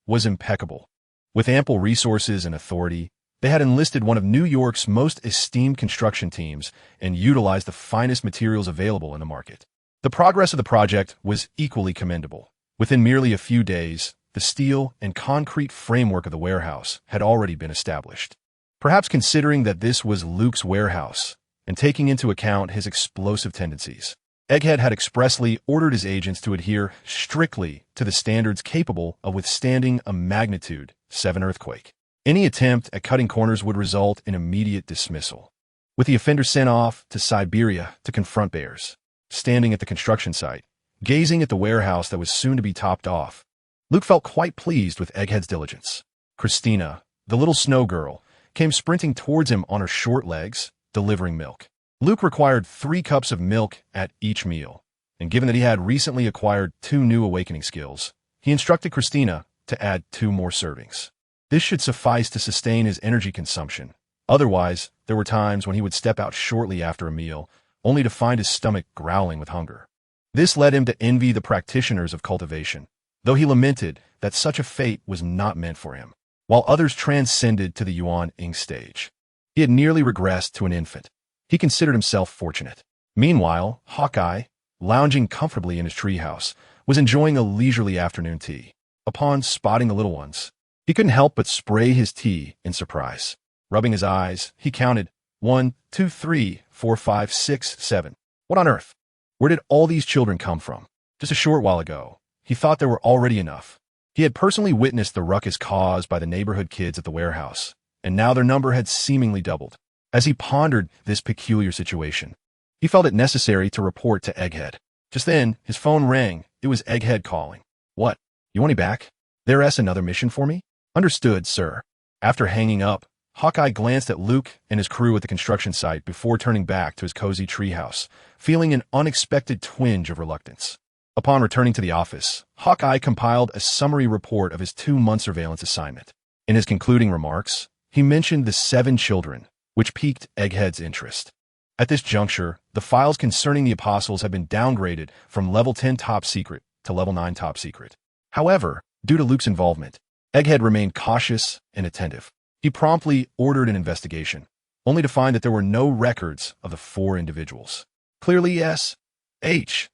was impeccable. With ample resources and authority, they had enlisted one of New York's most esteemed construction teams and utilized the finest materials available in the market. The progress of the project was equally commendable. Within merely a few days, the steel and concrete framework of the warehouse had already been established. Perhaps considering that this was Luke's warehouse, and taking into account his explosive tendencies, Egghead had expressly ordered his agents to adhere strictly to the standards capable of withstanding a magnitude 7 earthquake. Any attempt at cutting corners would result in immediate dismissal. With the offender sent off to Siberia to confront bears, standing at the construction site, gazing at the warehouse that was soon to be topped off, Luke felt quite pleased with Egghead's diligence. Christina, the little snow girl, came sprinting towards him on her short legs, delivering milk. Luke required 3 cups of milk at each meal, and given that he had recently acquired 2 new awakening skills, he instructed Christina to add 2 more servings. This should suffice to sustain his energy consumption. Otherwise, there were times when he would step out shortly after a meal, only to find his stomach growling with hunger. This led him to envy the practitioners of cultivation, though he lamented that such a fate was not meant for him. While others transcended to the Yuan Ing stage, he had nearly regressed to an infant. He considered himself fortunate. Meanwhile, Hawkeye, lounging comfortably in his treehouse, was enjoying a leisurely afternoon tea. Upon spotting the little ones, he couldn't help but spray his tea in surprise. Rubbing his eyes, he counted 1, 2, 3, 4, 5, 6, 7. What on earth? Where did all these children come from? Just a short while ago, he thought there were already enough. He had personally witnessed the ruckus caused by the neighborhood kids at the warehouse, and now their number had seemingly doubled. As he pondered this peculiar situation, he felt it necessary to report to Egghead. Just then, his phone rang. It was Egghead calling. What? You want me back? There's another mission for me? Understood, sir. After hanging up, Hawkeye glanced at Luke and his crew at the construction site before turning back to his cozy treehouse, feeling an unexpected twinge of reluctance. Upon returning to the office, Hawkeye compiled a summary report of his 2-month surveillance assignment. In his concluding remarks, he mentioned the 7 children, which piqued Egghead's interest. At this juncture, the files concerning the apostles had been downgraded from level 10 top secret to level 9 top secret. However, due to Luke's involvement, Egghead remained cautious and attentive. He promptly ordered an investigation, only to find that there were no records of the four individuals. Clearly, S.H.I.E.L.D.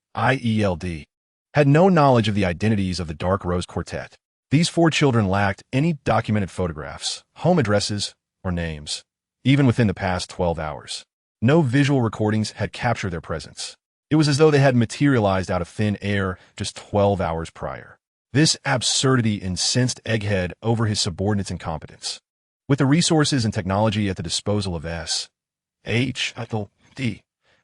had no knowledge of the identities of the Dark Rose Quartet. These four children lacked any documented photographs, home addresses, or names, even within the past 12 hours. No visual recordings had captured their presence. It was as though they had materialized out of thin air just 12 hours prior. This absurdity incensed Egghead over his subordinates' incompetence. With the resources and technology at the disposal of S.H.I.E.L.D.,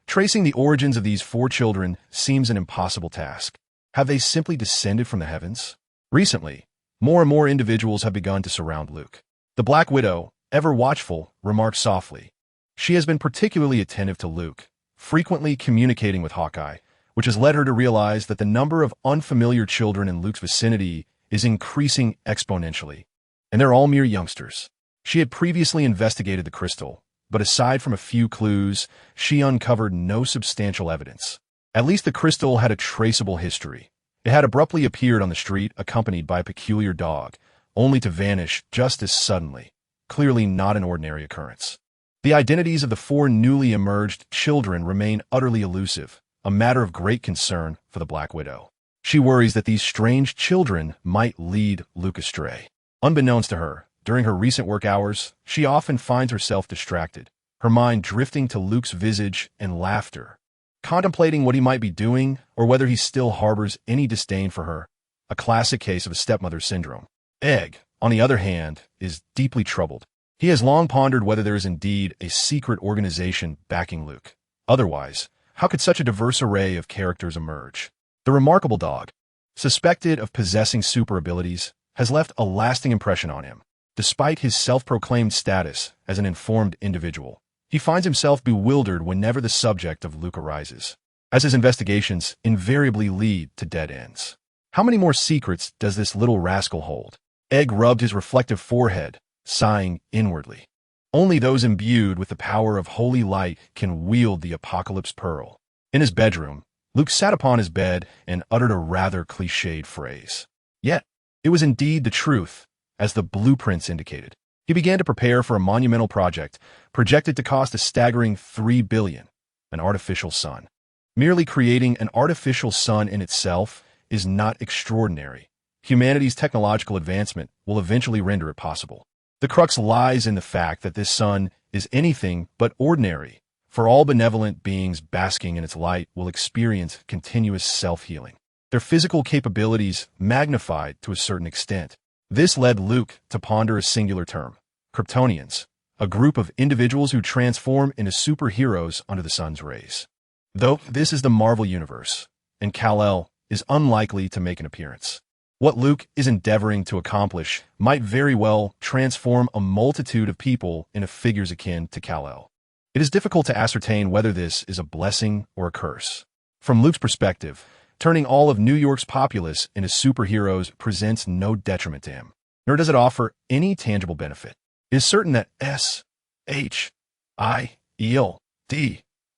tracing the origins of these four children seems an impossible task. Have they simply descended from the heavens? Recently, more and more individuals have begun to surround Luke. The Black Widow, ever watchful, remarked softly. She has been particularly attentive to Luke, frequently communicating with Hawkeye, which has led her to realize that the number of unfamiliar children in Luke's vicinity is increasing exponentially, and they're all mere youngsters. She had previously investigated the crystal, but aside from a few clues, she uncovered no substantial evidence. At least the crystal had a traceable history. It had abruptly appeared on the street accompanied by a peculiar dog, only to vanish just as suddenly, clearly not an ordinary occurrence. The identities of the four newly emerged children remain utterly elusive, a matter of great concern for the Black Widow. She worries that these strange children might lead Luke astray. Unbeknownst to her, during her recent work hours, she often finds herself distracted, her mind drifting to Luke's visage and laughter, contemplating what he might be doing or whether he still harbors any disdain for her, a classic case of a stepmother syndrome. Egg, on the other hand, is deeply troubled. He has long pondered whether there is indeed a secret organization backing Luke. Otherwise, how could such a diverse array of characters emerge? The remarkable dog, suspected of possessing super abilities, has left a lasting impression on him. Despite his self-proclaimed status as an informed individual, he finds himself bewildered whenever the subject of Luke arises, as his investigations invariably lead to dead ends. How many more secrets does this little rascal hold? Egg rubbed his reflective forehead, sighing inwardly. Only those imbued with the power of holy light can wield the Apocalypse Pearl. In his bedroom, Luke sat upon his bed and uttered a rather cliched phrase. Yet, it was indeed the truth, as the blueprints indicated. He began to prepare for a monumental project, projected to cost a staggering $3 billion, an artificial sun. Merely creating an artificial sun in itself is not extraordinary. Humanity's technological advancement will eventually render it possible. The crux lies in the fact that this sun is anything but ordinary, for all benevolent beings basking in its light will experience continuous self-healing, their physical capabilities magnified to a certain extent. This led Luke to ponder a singular term, Kryptonians, a group of individuals who transform into superheroes under the sun's rays. Though this is the Marvel Universe, and Kal-El is unlikely to make an appearance. What Luke is endeavoring to accomplish might very well transform a multitude of people into figures akin to Kal-El. It is difficult to ascertain whether this is a blessing or a curse. From Luke's perspective, turning all of New York's populace into superheroes presents no detriment to him, nor does it offer any tangible benefit. It is certain that S.H.I.E.L.D.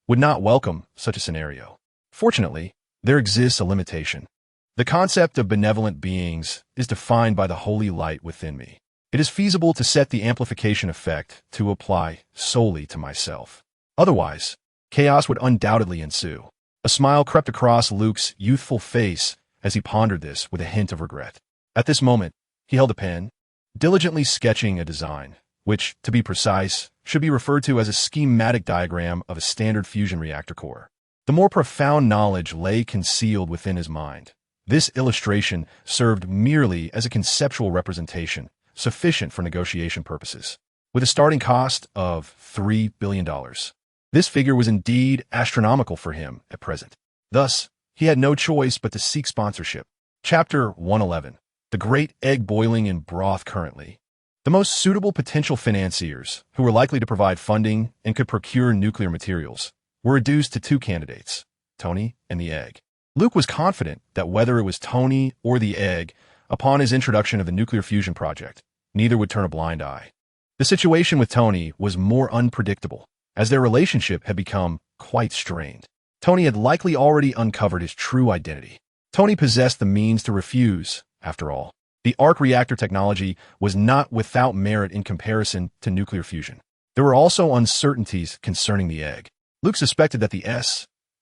would not welcome such a scenario. Fortunately, there exists a limitation. The concept of benevolent beings is defined by the holy light within me. It is feasible to set the amplification effect to apply solely to myself. Otherwise, chaos would undoubtedly ensue. A smile crept across Luke's youthful face as he pondered this with a hint of regret. At this moment, he held a pen, diligently sketching a design, which, to be precise, should be referred to as a schematic diagram of a standard fusion reactor core. The more profound knowledge lay concealed within his mind. This illustration served merely as a conceptual representation, sufficient for negotiation purposes. With a starting cost of $3 billion. This figure was indeed astronomical for him at present. Thus, he had no choice but to seek sponsorship. Chapter 111. The Great Egg Boiling in Broth Currently. The most suitable potential financiers, who were likely to provide funding and could procure nuclear materials, were reduced to two candidates, Tony and the Egg. Luke was confident that whether it was Tony or the Egg, upon his introduction of the nuclear fusion project, neither would turn a blind eye. The situation with Tony was more unpredictable, as their relationship had become quite strained. Tony had likely already uncovered his true identity. Tony possessed the means to refuse, after all. The arc reactor technology was not without merit in comparison to nuclear fusion. There were also uncertainties concerning the egg. Luke suspected that the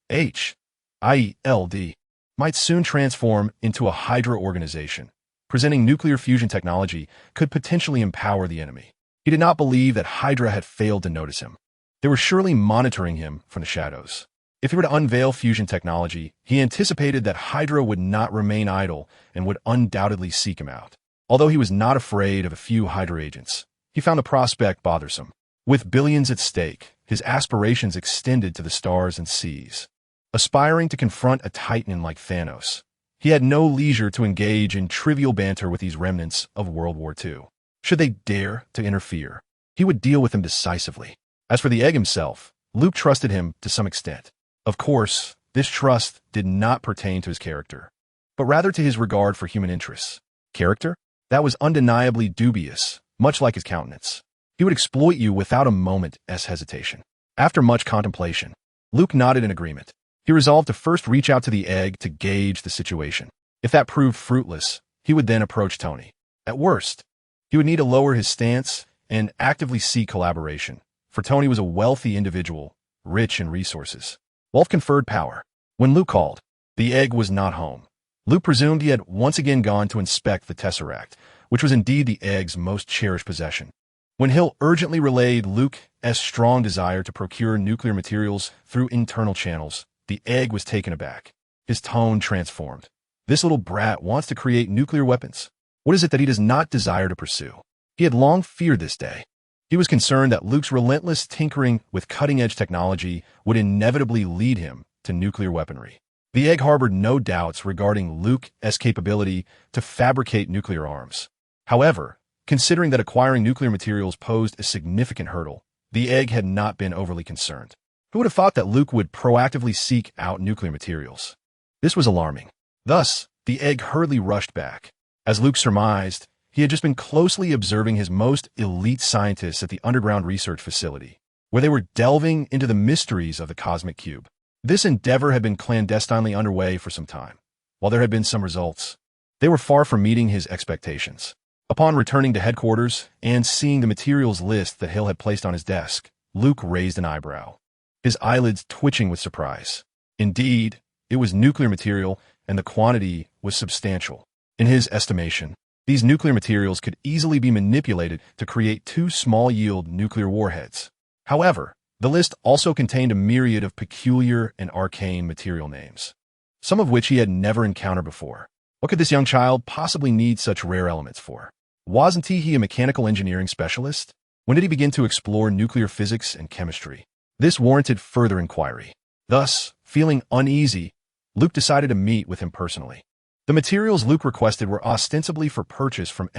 SHIELD might soon transform into a Hydra organization. Presenting nuclear fusion technology could potentially empower the enemy. He did not believe that Hydra had failed to notice him. They were surely monitoring him from the shadows. If he were to unveil fusion technology, he anticipated that Hydra would not remain idle and would undoubtedly seek him out. Although he was not afraid of a few Hydra agents, he found the prospect bothersome. With billions at stake, his aspirations extended to the stars and seas. Aspiring to confront a titan like Thanos, he had no leisure to engage in trivial banter with these remnants of World War II. Should they dare to interfere, he would deal with them decisively. As for the egg himself, Luke trusted him to some extent. Of course, this trust did not pertain to his character, but rather to his regard for human interests. Character? That was undeniably dubious, much like his countenance. He would exploit you without a moment's hesitation. After much contemplation, Luke nodded in agreement. He resolved to first reach out to the egg to gauge the situation. If that proved fruitless, he would then approach Tony. At worst, he would need to lower his stance and actively seek collaboration, for Tony was a wealthy individual, rich in resources. Wealth conferred power. When Luke called, the egg was not home. Luke presumed he had once again gone to inspect the Tesseract, which was indeed the egg's most cherished possession. When Hill urgently relayed Luke's strong desire to procure nuclear materials through internal channels, the egg was taken aback. His tone transformed. This little brat wants to create nuclear weapons. What is it that he does not desire to pursue? He had long feared this day. He was concerned that Luke's relentless tinkering with cutting-edge technology would inevitably lead him to nuclear weaponry. The egg harbored no doubts regarding Luke's capability to fabricate nuclear arms. However, considering that acquiring nuclear materials posed a significant hurdle, the egg had not been overly concerned. Who would have thought that Luke would proactively seek out nuclear materials? This was alarming. Thus, the egg hurriedly rushed back. As Luke surmised, he had just been closely observing his most elite scientists at the underground research facility, where they were delving into the mysteries of the cosmic cube. This endeavor had been clandestinely underway for some time. While there had been some results, they were far from meeting his expectations. Upon returning to headquarters and seeing the materials list that Hill had placed on his desk, Luke raised an eyebrow, his eyelids twitching with surprise. Indeed, it was nuclear material, and the quantity was substantial. In his estimation, these nuclear materials could easily be manipulated to create 2 small-yield nuclear warheads. However, the list also contained a myriad of peculiar and arcane material names, some of which he had never encountered before. What could this young child possibly need such rare elements for? Wasn't he a mechanical engineering specialist? When did he begin to explore nuclear physics and chemistry? This warranted further inquiry. Thus, feeling uneasy, Luke decided to meet with him personally. The materials Luke requested were ostensibly for purchase from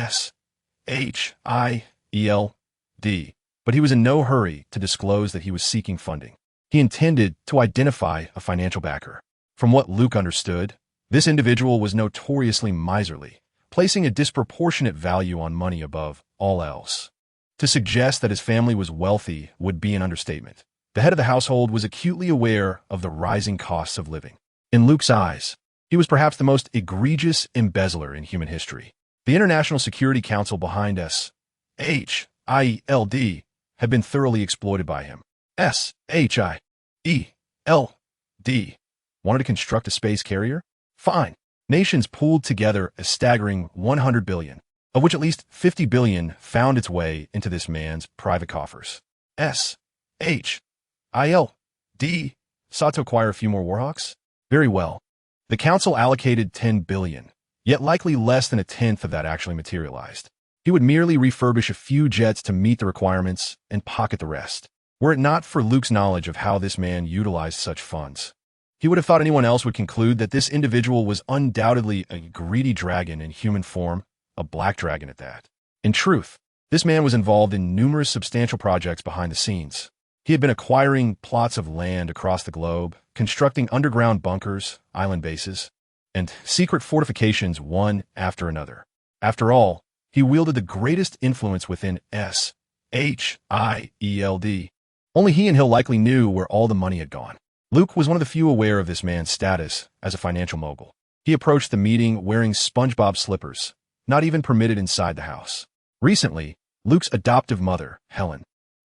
SHIELD, but he was in no hurry to disclose that he was seeking funding. He intended to identify a financial backer. From what Luke understood, this individual was notoriously miserly, placing a disproportionate value on money above all else. To suggest that his family was wealthy would be an understatement. The head of the household was acutely aware of the rising costs of living. In Luke's eyes, he was perhaps the most egregious embezzler in human history. The International Security Council behind SHIELD had been thoroughly exploited by him. SHIELD wanted to construct a space carrier? Fine. Nations pooled together a staggering $100 billion, of which at least $50 billion found its way into this man's private coffers. SHIELD sought to acquire a few more Warhawks? Very well. The council allocated $10 billion, yet likely less than a tenth of that actually materialized. He would merely refurbish a few jets to meet the requirements and pocket the rest. Were it not for Luke's knowledge of how this man utilized such funds, he would have thought anyone else would conclude that this individual was undoubtedly a greedy dragon in human form, a black dragon at that. In truth, this man was involved in numerous substantial projects behind the scenes. He had been acquiring plots of land across the globe, constructing underground bunkers, island bases, and secret fortifications one after another. After all, he wielded the greatest influence within SHIELD. Only he and Hill likely knew where all the money had gone. Luke was one of the few aware of this man's status as a financial mogul. He approached the meeting wearing SpongeBob slippers, not even permitted inside the house. Recently, Luke's adoptive mother, Helen,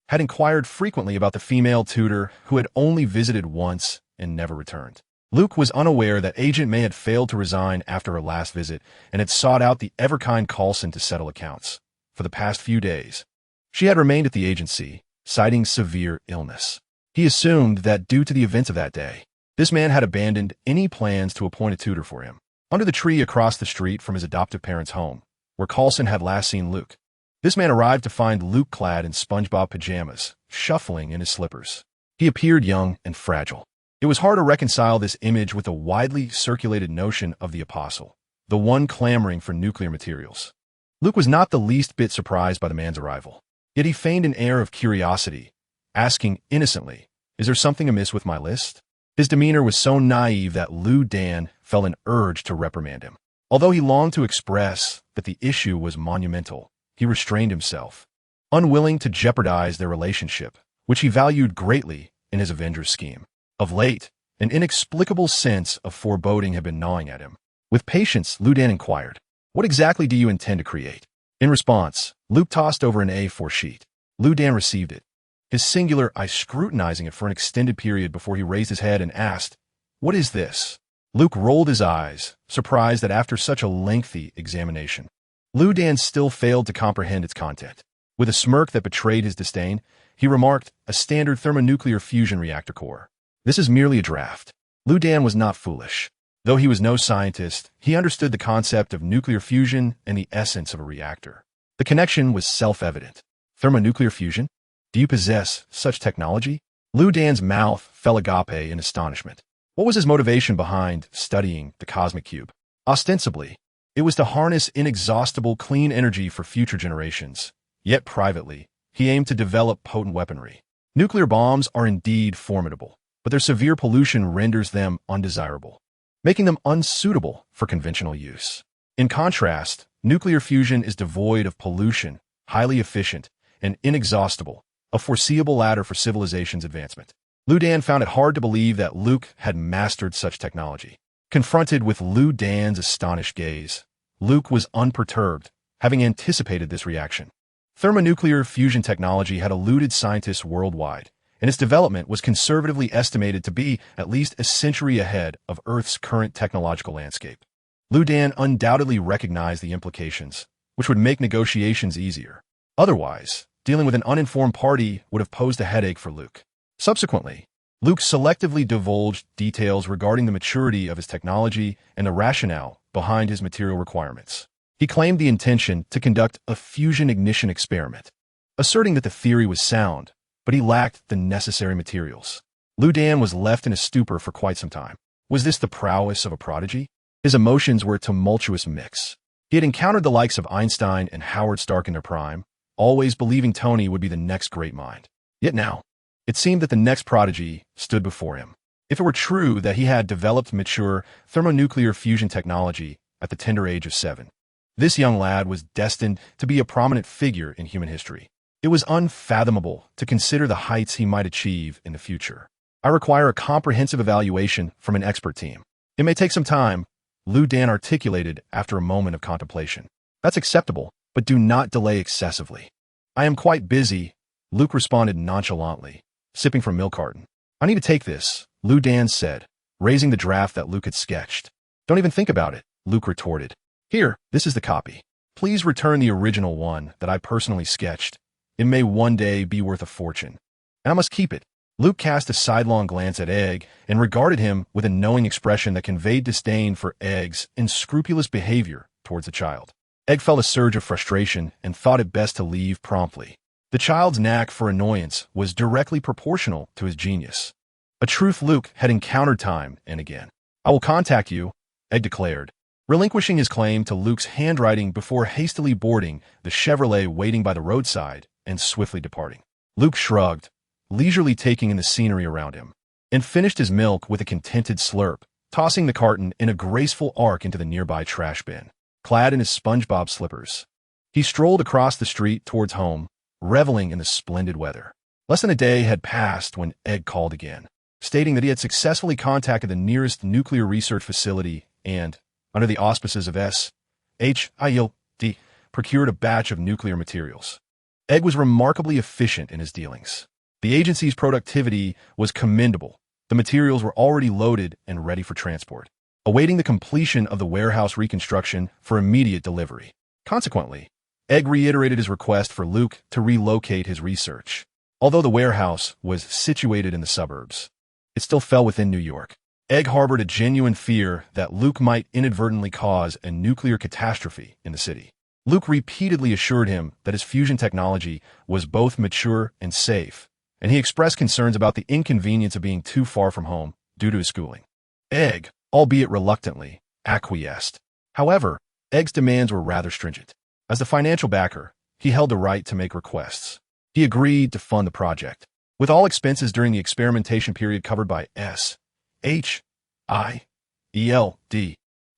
had inquired frequently about the female tutor who had only visited once and never returned. Luke was unaware that Agent May had failed to resign after her last visit and had sought out the ever-kind Coulson to settle accounts. For the past few days, she had remained at the agency, citing severe illness. He assumed that due to the events of that day, this man had abandoned any plans to appoint a tutor for him. Under the tree across the street from his adoptive parents' home, where Coulson had last seen Luke, this man arrived to find Luke clad in SpongeBob pajamas, shuffling in his slippers. He appeared young and fragile. It was hard to reconcile this image with the widely circulated notion of the apostle, the one clamoring for nuclear materials. Luke was not the least bit surprised by the man's arrival. Yet he feigned an air of curiosity, asking innocently, "Is there something amiss with my list?" His demeanor was so naive that Lu Dan felt an urge to reprimand him. Although he longed to express that the issue was monumental, he restrained himself, unwilling to jeopardize their relationship, which he valued greatly in his Avengers scheme. Of late, an inexplicable sense of foreboding had been gnawing at him. With patience, Lu Dan inquired, "What exactly do you intend to create?" In response, Luke tossed over an A4 sheet. Lu Dan received it, his singular eye scrutinizing it for an extended period before he raised his head and asked, "What is this?" Luke rolled his eyes, surprised that after such a lengthy examination, Lu Dan still failed to comprehend its content. With a smirk that betrayed his disdain, he remarked, "A standard thermonuclear fusion reactor core. This is merely a draft." Lu Dan was not foolish. Though he was no scientist, he understood the concept of nuclear fusion and the essence of a reactor. The connection was self-evident. Thermonuclear fusion? Do you possess such technology? Lu Dan's mouth fell agape in astonishment. What was his motivation behind studying the cosmic cube? Ostensibly, it was to harness inexhaustible clean energy for future generations. Yet privately, he aimed to develop potent weaponry. Nuclear bombs are indeed formidable, but their severe pollution renders them undesirable, making them unsuitable for conventional use. In contrast, nuclear fusion is devoid of pollution, highly efficient, and inexhaustible, a foreseeable ladder for civilization's advancement. Lu Dan found it hard to believe that Luke had mastered such technology. Confronted with Lu Dan's astonished gaze, Luke was unperturbed, having anticipated this reaction. Thermonuclear fusion technology had eluded scientists worldwide, and its development was conservatively estimated to be at least a century ahead of Earth's current technological landscape. Lu Dan undoubtedly recognized the implications, which would make negotiations easier. Otherwise, dealing with an uninformed party would have posed a headache for Luke. Subsequently, Luke selectively divulged details regarding the maturity of his technology and the rationale behind his material requirements. He claimed the intention to conduct a fusion ignition experiment, asserting that the theory was sound, but he lacked the necessary materials. Lu Dan was left in a stupor for quite some time. Was this the prowess of a prodigy? His emotions were a tumultuous mix. He had encountered the likes of Einstein and Howard Stark in their prime, always believing Tony would be the next great mind. Yet now, it seemed that the next prodigy stood before him. If it were true that he had developed mature thermonuclear fusion technology at the tender age of 7, this young lad was destined to be a prominent figure in human history. It was unfathomable to consider the heights he might achieve in the future. "I require a comprehensive evaluation from an expert team. It may take some time," Lu Dan articulated after a moment of contemplation. "That's acceptable, but do not delay excessively." "I am quite busy," Luke responded nonchalantly, sipping from milk carton. "I need to take this," Lu Dan said, raising the draft that Luke had sketched. "Don't even think about it," Luke retorted. "Here, this is the copy. Please return the original one that I personally sketched. It may one day be worth a fortune, and I must keep it." Luke cast a sidelong glance at Egg and regarded him with a knowing expression that conveyed disdain for Egg's unscrupulous behavior towards the child. Egg felt a surge of frustration and thought it best to leave promptly. The child's knack for annoyance was directly proportional to his genius, a truth Luke had encountered time and again. "I will contact you," Egg declared, relinquishing his claim to Luke's handwriting before hastily boarding the Chevrolet waiting by the roadside and swiftly departing. Luke shrugged, leisurely taking in the scenery around him, and finished his milk with a contented slurp, tossing the carton in a graceful arc into the nearby trash bin. Clad in his SpongeBob slippers, he strolled across the street towards home, reveling in the splendid weather. Less than a day had passed when Egg called again, stating that he had successfully contacted the nearest nuclear research facility and, under the auspices of S.H.I.L., D. Procured a batch of nuclear materials. Egg was remarkably efficient in his dealings. The agency's productivity was commendable. The materials were already loaded and ready for transport, awaiting the completion of the warehouse reconstruction for immediate delivery. Consequently, Egg reiterated his request for Luke to relocate his research. Although the warehouse was situated in the suburbs, it still fell within New York. Egg harbored a genuine fear that Luke might inadvertently cause a nuclear catastrophe in the city. Luke repeatedly assured him that his fusion technology was both mature and safe, and he expressed concerns about the inconvenience of being too far from home due to his schooling. Egg, albeit reluctantly, acquiesced. However, Egg's demands were rather stringent. As the financial backer, he held the right to make requests. He agreed to fund the project, with all expenses during the experimentation period covered by SHIELD.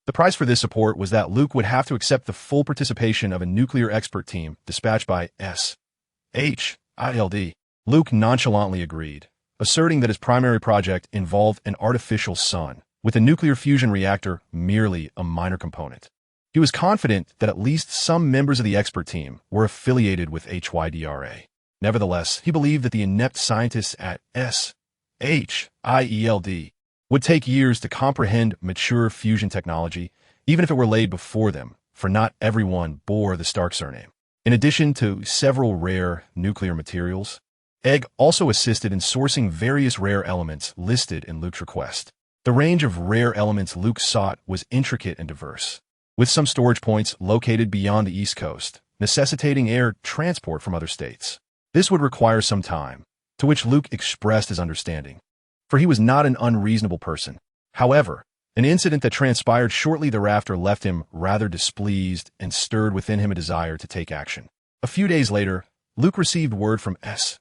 The price for this support was that Luke would have to accept the full participation of a nuclear expert team dispatched by SHIELD. Luke nonchalantly agreed, asserting that his primary project involved an artificial sun, with a nuclear fusion reactor merely a minor component. He was confident that at least some members of the expert team were affiliated with HYDRA. Nevertheless, he believed that the inept scientists at SHIELD would take years to comprehend mature fusion technology, even if it were laid before them, for not everyone bore the Stark surname. In addition to several rare nuclear materials, Egg also assisted in sourcing various rare elements listed in Luke's request. The range of rare elements Luke sought was intricate and diverse, with some storage points located beyond the East Coast, necessitating air transport from other states. This would require some time, to which Luke expressed his understanding, for he was not an unreasonable person. However, an incident that transpired shortly thereafter left him rather displeased and stirred within him a desire to take action. A few days later, Luke received word from SHIELD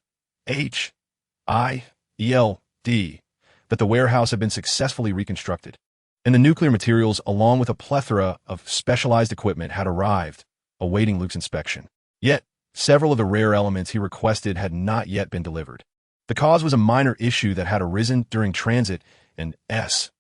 that the warehouse had been successfully reconstructed, and the nuclear materials, along with a plethora of specialized equipment, had arrived, awaiting Luke's inspection. Yet, several of the rare elements he requested had not yet been delivered. The cause was a minor issue that had arisen during transit, and SHIELD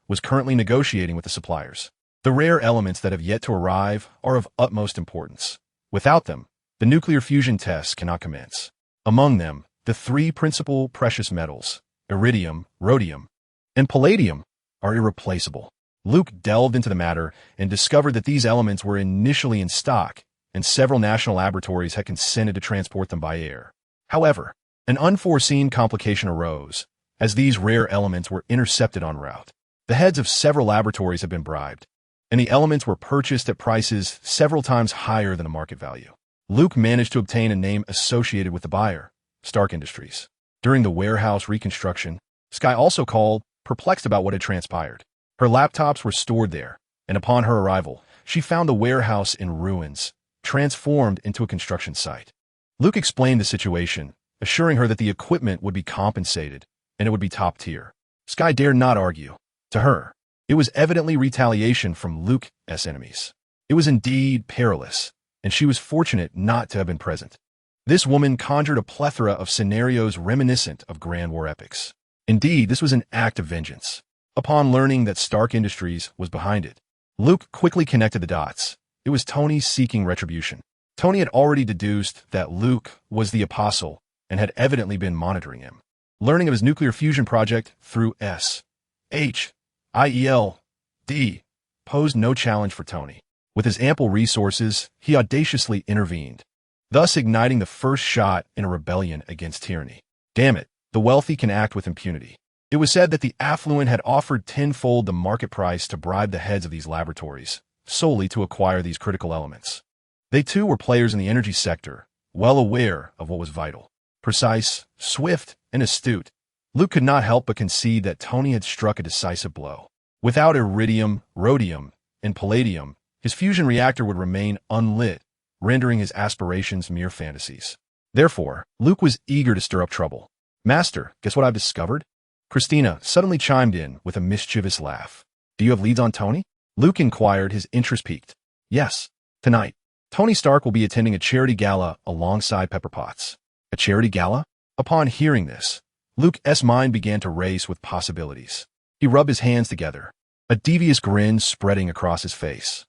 was currently negotiating with the suppliers. The rare elements that have yet to arrive are of utmost importance. Without them, the nuclear fusion tests cannot commence. Among them, the three principal precious metals, iridium, rhodium, and palladium, are irreplaceable. Luke delved into the matter and discovered that these elements were initially in stock, and several national laboratories had consented to transport them by air. However, an unforeseen complication arose, as these rare elements were intercepted en route. The heads of several laboratories had been bribed, and the elements were purchased at prices several times higher than the market value. Luke managed to obtain a name associated with the buyer, Stark Industries. During the warehouse reconstruction, Skye also called, perplexed about what had transpired. Her laptops were stored there, and upon her arrival, she found the warehouse in ruins, transformed into a construction site. Luke explained the situation, assuring her that the equipment would be compensated, and it would be top tier. Skye dared not argue. To her, it was evidently retaliation from Luke's enemies. It was indeed perilous, and she was fortunate not to have been present. This woman conjured a plethora of scenarios reminiscent of Grand War epics. Indeed, this was an act of vengeance. Upon learning that Stark Industries was behind it, Luke quickly connected the dots. It was Tony seeking retribution. Tony had already deduced that Luke was the apostle and had evidently been monitoring him. Learning of his nuclear fusion project through SHIELD posed no challenge for Tony. With his ample resources, he audaciously intervened, thus igniting the first shot in a rebellion against tyranny. Damn it, the wealthy can act with impunity. It was said that the affluent had offered tenfold the market price to bribe the heads of these laboratories, solely to acquire these critical elements. They too were players in the energy sector, well aware of what was vital. Precise, swift, and astute, Luke could not help but concede that Tony had struck a decisive blow. Without iridium, rhodium, and palladium, his fusion reactor would remain unlit, rendering his aspirations mere fantasies. Therefore, Luke was eager to stir up trouble. "Master, guess what I've discovered?" Christina suddenly chimed in with a mischievous laugh. "Do you have leads on Tony?" Luke inquired, his interest piqued. "Yes. Tonight, Tony Stark will be attending a charity gala alongside Pepper Potts." "A charity gala?" Upon hearing this, Luke's mind began to race with possibilities. He rubbed his hands together, a devious grin spreading across his face.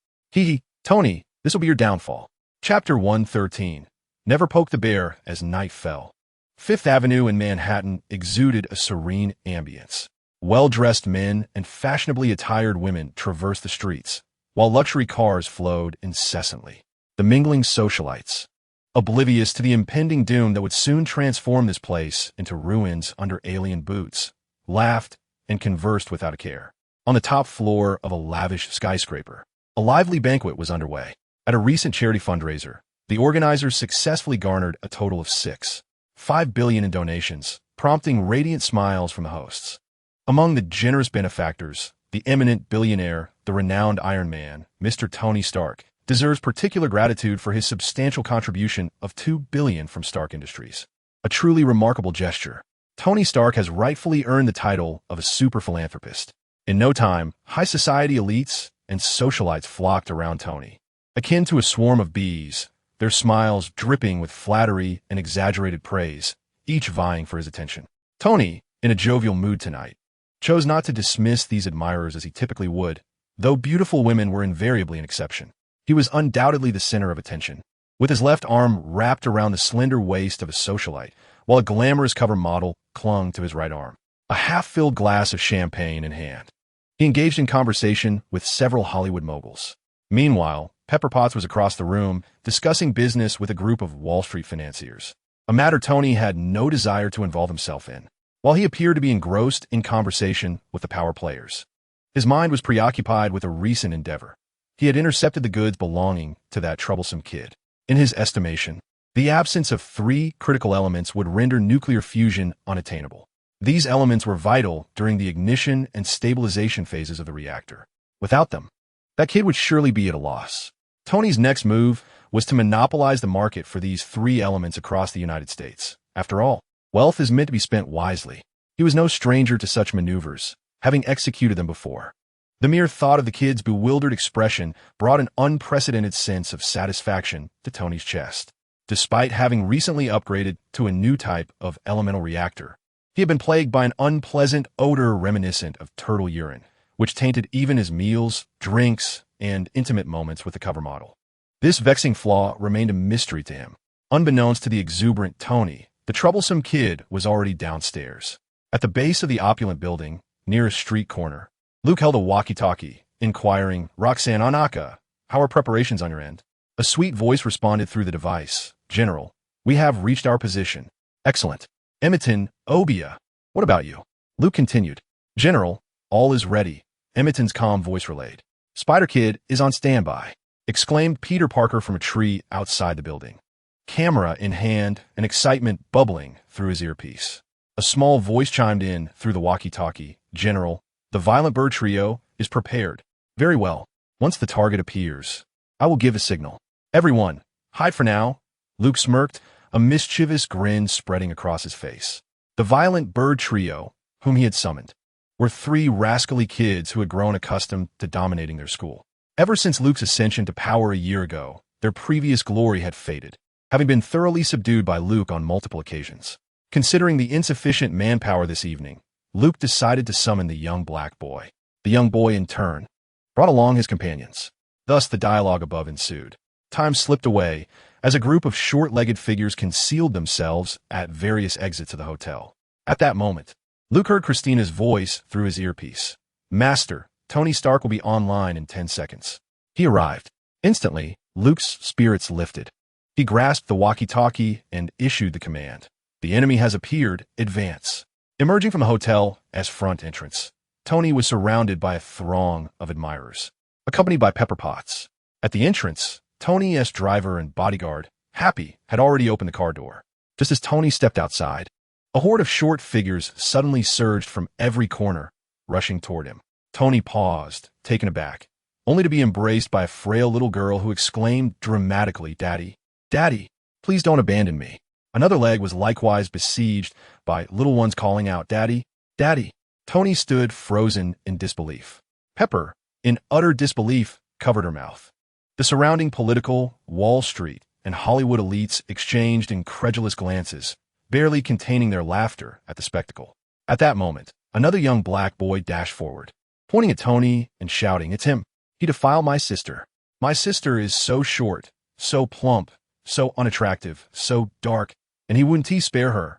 Tony, this'll be your downfall. Chapter 113. Never poke the bear as night fell. Fifth Avenue in Manhattan exuded a serene ambience. Well-dressed men and fashionably attired women traversed the streets, while luxury cars flowed incessantly. The mingling socialites, oblivious to the impending doom that would soon transform this place into ruins under alien boots, laughed and conversed without a care. On the top floor of a lavish skyscraper, a lively banquet was underway. At a recent charity fundraiser, the organizers successfully garnered a total of $5 billion in donations, prompting radiant smiles from the hosts. Among the generous benefactors, the eminent billionaire, the renowned Iron Man, Mr. Tony Stark, deserves particular gratitude for his substantial contribution of $2 billion from Stark Industries. A truly remarkable gesture. Tony Stark has rightfully earned the title of a super philanthropist. In no time, high society elites and socialites flocked around Tony. Akin to a swarm of bees, their smiles dripping with flattery and exaggerated praise, each vying for his attention. Tony, in a jovial mood tonight, chose not to dismiss these admirers as he typically would, though beautiful women were invariably an exception. He was undoubtedly the center of attention, with his left arm wrapped around the slender waist of a socialite, while a glamorous cover model clung to his right arm, a half-filled glass of champagne in hand. He engaged in conversation with several Hollywood moguls. Meanwhile, Pepper Potts was across the room, discussing business with a group of Wall Street financiers, a matter Tony had no desire to involve himself in, while he appeared to be engrossed in conversation with the power players. His mind was preoccupied with a recent endeavor. He had intercepted the goods belonging to that troublesome kid. In his estimation, the absence of 3 critical elements would render nuclear fusion unattainable. These elements were vital during the ignition and stabilization phases of the reactor. Without them, that kid would surely be at a loss. Tony's next move was to monopolize the market for these 3 elements across the United States. After all, wealth is meant to be spent wisely. He was no stranger to such maneuvers, having executed them before. The mere thought of the kid's bewildered expression brought an unprecedented sense of satisfaction to Tony's chest. Despite having recently upgraded to a new type of elemental reactor, he had been plagued by an unpleasant odor reminiscent of turtle urine, which tainted even his meals, drinks, and intimate moments with the cover model. This vexing flaw remained a mystery to him. Unbeknownst to the exuberant Tony, the troublesome kid was already downstairs. At the base of the opulent building, near a street corner, Luke held a walkie-talkie, inquiring, "Roxanne Anaka, how are preparations on your end?" A sweet voice responded through the device, "General, we have reached our position." "Excellent. Emiton, Obia, what about you?" Luke continued. "General, all is ready," Emiton's calm voice relayed. "Spider Kid is on standby," exclaimed Peter Parker from a tree outside the building, camera in hand and excitement bubbling through his earpiece. A small voice chimed in through the walkie-talkie, "General, the Violent Bird Trio is prepared." "Very well. Once the target appears, I will give a signal." "Everyone, hide for now," Luke smirked, a mischievous grin spreading across his face. The Violent Bird Trio, whom he had summoned, were 3 rascally kids who had grown accustomed to dominating their school. Ever since Luke's ascension to power a year ago, their previous glory had faded, having been thoroughly subdued by Luke on multiple occasions. Considering the insufficient manpower this evening, Luke decided to summon the young black boy. The young boy, in turn, brought along his companions. Thus the dialogue above ensued. Time slipped away as a group of short-legged figures concealed themselves at various exits of the hotel. At that moment, Luke heard Christina's voice through his earpiece. "Master, Tony Stark will be online in 10 seconds. He arrived. Instantly, Luke's spirits lifted. He grasped the walkie-talkie and issued the command. "The enemy has appeared. Advance." Emerging from the hotel as front entrance, Tony was surrounded by a throng of admirers, accompanied by Pepper Potts. At the entrance, Tony's driver and bodyguard, Happy, had already opened the car door. Just as Tony stepped outside, a horde of short figures suddenly surged from every corner, rushing toward him. Tony paused, taken aback, only to be embraced by a frail little girl who exclaimed dramatically, "Daddy, Daddy, please don't abandon me." Another leg was likewise besieged by little ones calling out, "Daddy, Daddy." Tony stood frozen in disbelief. Pepper, in utter disbelief, covered her mouth. The surrounding political, Wall Street, and Hollywood elites exchanged incredulous glances, barely containing their laughter at the spectacle. At that moment, another young black boy dashed forward, pointing at Tony and shouting, "It's him. He defiled my sister." My sister is so short, so plump, so unattractive, so dark, and he wouldn't spare her.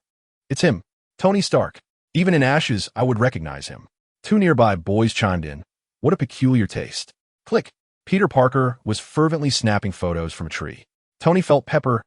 It's him, Tony Stark. Even in ashes, I would recognize him. Two nearby boys chimed in. What a peculiar taste. Click. Peter Parker was fervently snapping photos from a tree. Tony felt Pepper's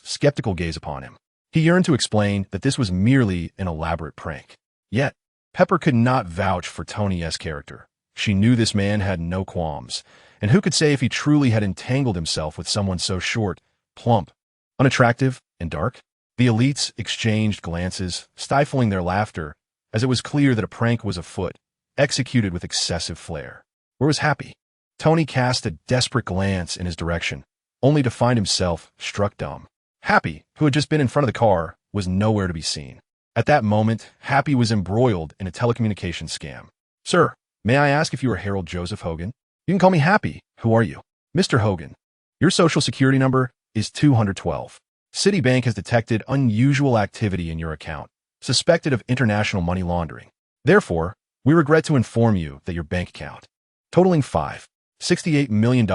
skeptical gaze upon him. He yearned to explain that this was merely an elaborate prank. Yet, Pepper could not vouch for Tony's character. She knew this man had no qualms, and who could say if he truly had entangled himself with someone so short, plump, unattractive, and dark? The elites exchanged glances, stifling their laughter, as it was clear that a prank was afoot, executed with excessive flair. Where was Happy? Tony cast a desperate glance in his direction, only to find himself struck dumb. Happy, who had just been in front of the car, was nowhere to be seen. At that moment, Happy was embroiled in a telecommunications scam. Sir, may I ask if you are Harold Joseph Hogan? You can call me Happy. Who are you? Mr. Hogan. Your social security number is 212. Citibank has detected unusual activity in your account, suspected of international money laundering. Therefore, we regret to inform you that your bank account, totaling $68 million,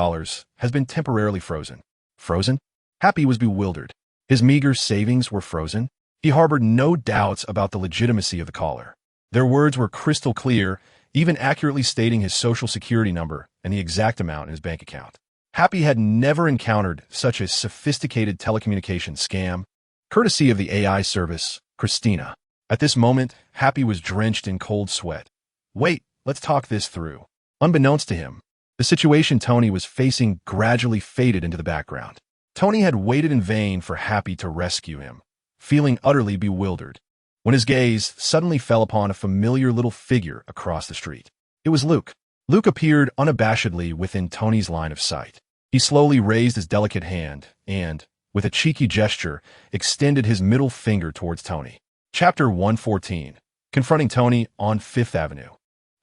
has been temporarily frozen. Frozen? Happy was bewildered. His meager savings were frozen. He harbored no doubts about the legitimacy of the caller. Their words were crystal clear, even accurately stating his social security number and the exact amount in his bank account. Happy had never encountered such a sophisticated telecommunications scam, courtesy of the AI service, Christina. At this moment, Happy was drenched in cold sweat. Wait, let's talk this through. Unbeknownst to him, the situation Tony was facing gradually faded into the background. Tony had waited in vain for Happy to rescue him, feeling utterly bewildered, when his gaze suddenly fell upon a familiar little figure across the street. It was Luke. Luke appeared unabashedly within Tony's line of sight. He slowly raised his delicate hand and, with a cheeky gesture, extended his middle finger towards Tony. Chapter 114. Confronting Tony on Fifth Avenue.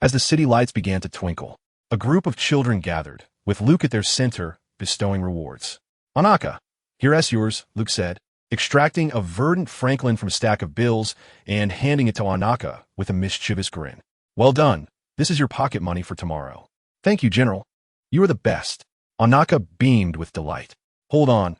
As the city lights began to twinkle, a group of children gathered, with Luke at their center, bestowing rewards. Anaka, here's yours, Luke said, extracting a verdant Franklin from a stack of bills and handing it to Anaka with a mischievous grin. Well done. This is your pocket money for tomorrow. Thank you, General. You are the best. Anaka beamed with delight. Hold on.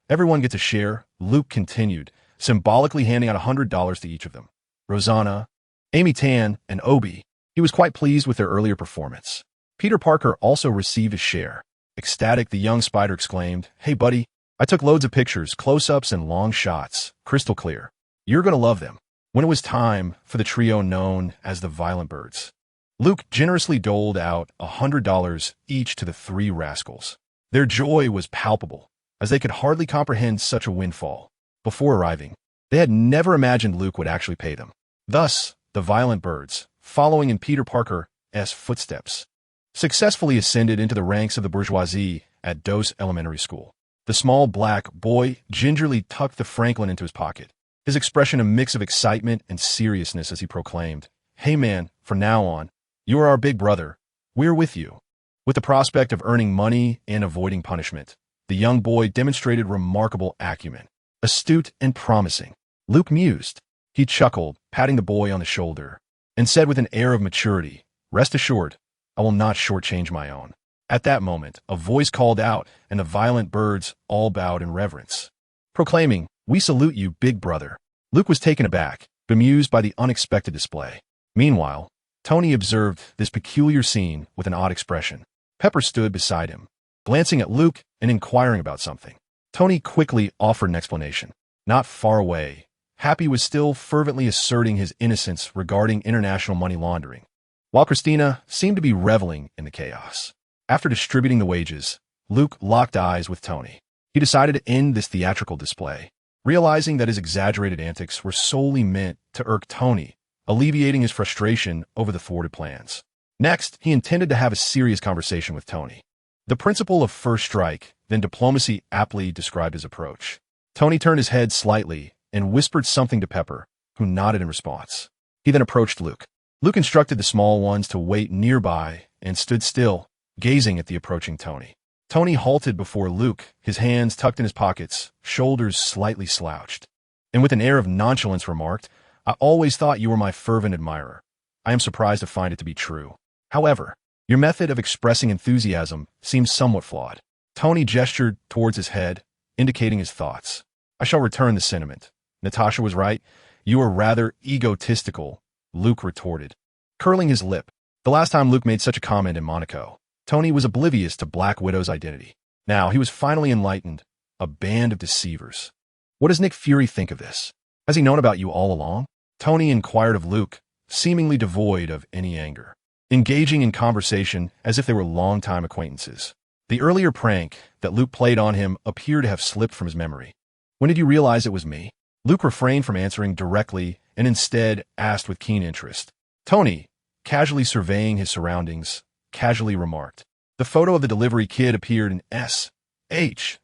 Everyone gets a share, Luke continued, symbolically handing out $100 to each of them. Rosanna, Amy Tan, and Obi. He was quite pleased with their earlier performance. Peter Parker also received a share. Ecstatic, the young spider exclaimed, Hey, buddy, I took loads of pictures, close-ups, and long shots, crystal clear. You're gonna love them. When it was time for the trio known as the Violent Birds, Luke generously doled out $100 each to the three rascals. Their joy was palpable, as they could hardly comprehend such a windfall. Before arriving, they had never imagined Luke would actually pay them. Thus, the Violent Birds, following in Peter Parker's footsteps, successfully ascended into the ranks of the bourgeoisie at Dos Elementary School. The small black boy gingerly tucked the Franklin into his pocket, his expression a mix of excitement and seriousness as he proclaimed, Hey man, from now on, you are our big brother. We're with you. With the prospect of earning money and avoiding punishment, the young boy demonstrated remarkable acumen. Astute and promising. Luke mused. He chuckled, patting the boy on the shoulder, and said with an air of maturity, Rest assured, I will not shortchange my own. At that moment, a voice called out, and the Violent Birds all bowed in reverence, proclaiming, We salute you, big brother. Luke was taken aback, bemused by the unexpected display. Meanwhile, Tony observed this peculiar scene with an odd expression. Pepper stood beside him, glancing at Luke and inquiring about something. Tony quickly offered an explanation. Not far away, Happy was still fervently asserting his innocence regarding international money laundering, while Christina seemed to be reveling in the chaos. After distributing the wages, Luke locked eyes with Tony. He decided to end this theatrical display, realizing that his exaggerated antics were solely meant to irk Tony, alleviating his frustration over the thwarted plans. Next, he intended to have a serious conversation with Tony. The principle of first strike, then diplomacy aptly described his approach. Tony turned his head slightly and whispered something to Pepper, who nodded in response. He then approached Luke. Luke instructed the small ones to wait nearby and stood still, gazing at the approaching Tony. Tony halted before Luke, his hands tucked in his pockets, shoulders slightly slouched, and with an air of nonchalance remarked, I always thought you were my fervent admirer. I am surprised to find it to be true. However, Your method of expressing enthusiasm seems somewhat flawed. Tony gestured towards his head, indicating his thoughts. I shall return the sentiment. Natasha was right. You are rather egotistical, Luke retorted, curling his lip. The last time Luke made such a comment in Monaco, Tony was oblivious to Black Widow's identity. Now he was finally enlightened. A band of deceivers. What does Nick Fury think of this? Has he known about you all along? Tony inquired of Luke, seemingly devoid of any anger, engaging in conversation as if they were longtime acquaintances. The earlier prank that Luke played on him appeared to have slipped from his memory. When did you realize it was me? Luke refrained from answering directly and instead asked with keen interest. Tony, casually surveying his surroundings, casually remarked. The photo of the delivery kid appeared in SHIELDS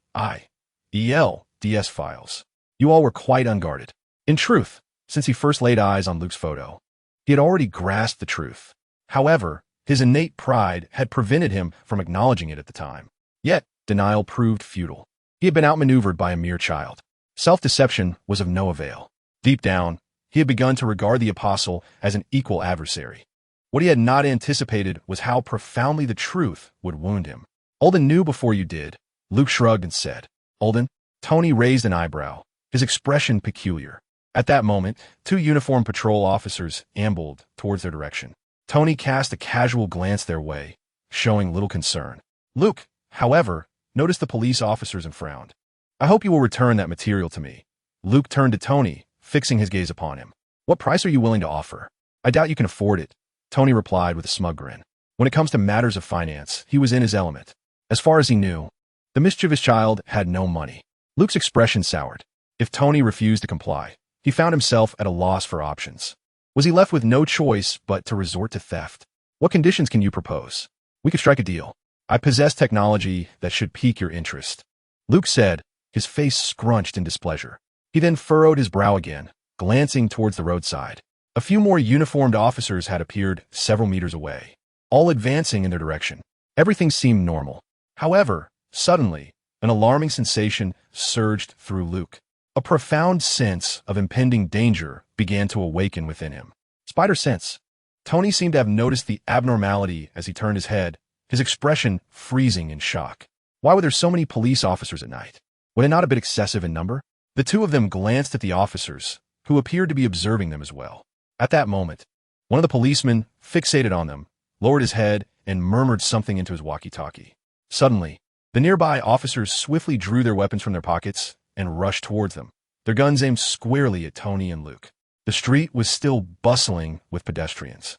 files. You all were quite unguarded. In truth, since he first laid eyes on Luke's photo, he had already grasped the truth. However, his innate pride had prevented him from acknowledging it at the time. Yet, denial proved futile. He had been outmaneuvered by a mere child. Self-deception was of no avail. Deep down, he had begun to regard the apostle as an equal adversary. What he had not anticipated was how profoundly the truth would wound him. Alden knew before you did. Luke shrugged and said. Alden? Tony raised an eyebrow, his expression peculiar. At that moment, two uniformed patrol officers ambled towards their direction. Tony cast a casual glance their way, showing little concern. Luke, however, noticed the police officers and frowned. I hope you will return that material to me. Luke turned to Tony, fixing his gaze upon him. What price are you willing to offer? I doubt you can afford it, Tony replied with a smug grin. When it comes to matters of finance, he was in his element. As far as he knew, the mischievous child had no money. Luke's expression soured. If Tony refused to comply, he found himself at a loss for options. Was he left with no choice but to resort to theft? What conditions can you propose? We could strike a deal. I possess technology that should pique your interest. Luke said, his face scrunched in displeasure. He then furrowed his brow again, glancing towards the roadside. A few more uniformed officers had appeared several meters away, all advancing in their direction. Everything seemed normal. However, suddenly, an alarming sensation surged through Luke. A profound sense of impending danger began to awaken within him. Spider sense. Tony seemed to have noticed the abnormality as he turned his head, his expression freezing in shock. Why were there so many police officers at night? Were they not a bit excessive in number? The two of them glanced at the officers, who appeared to be observing them as well. At that moment, one of the policemen, fixated on them, lowered his head and murmured something into his walkie-talkie. Suddenly, the nearby officers swiftly drew their weapons from their pockets and rushed towards them, their guns aimed squarely at Tony and Luke. The street was still bustling with pedestrians,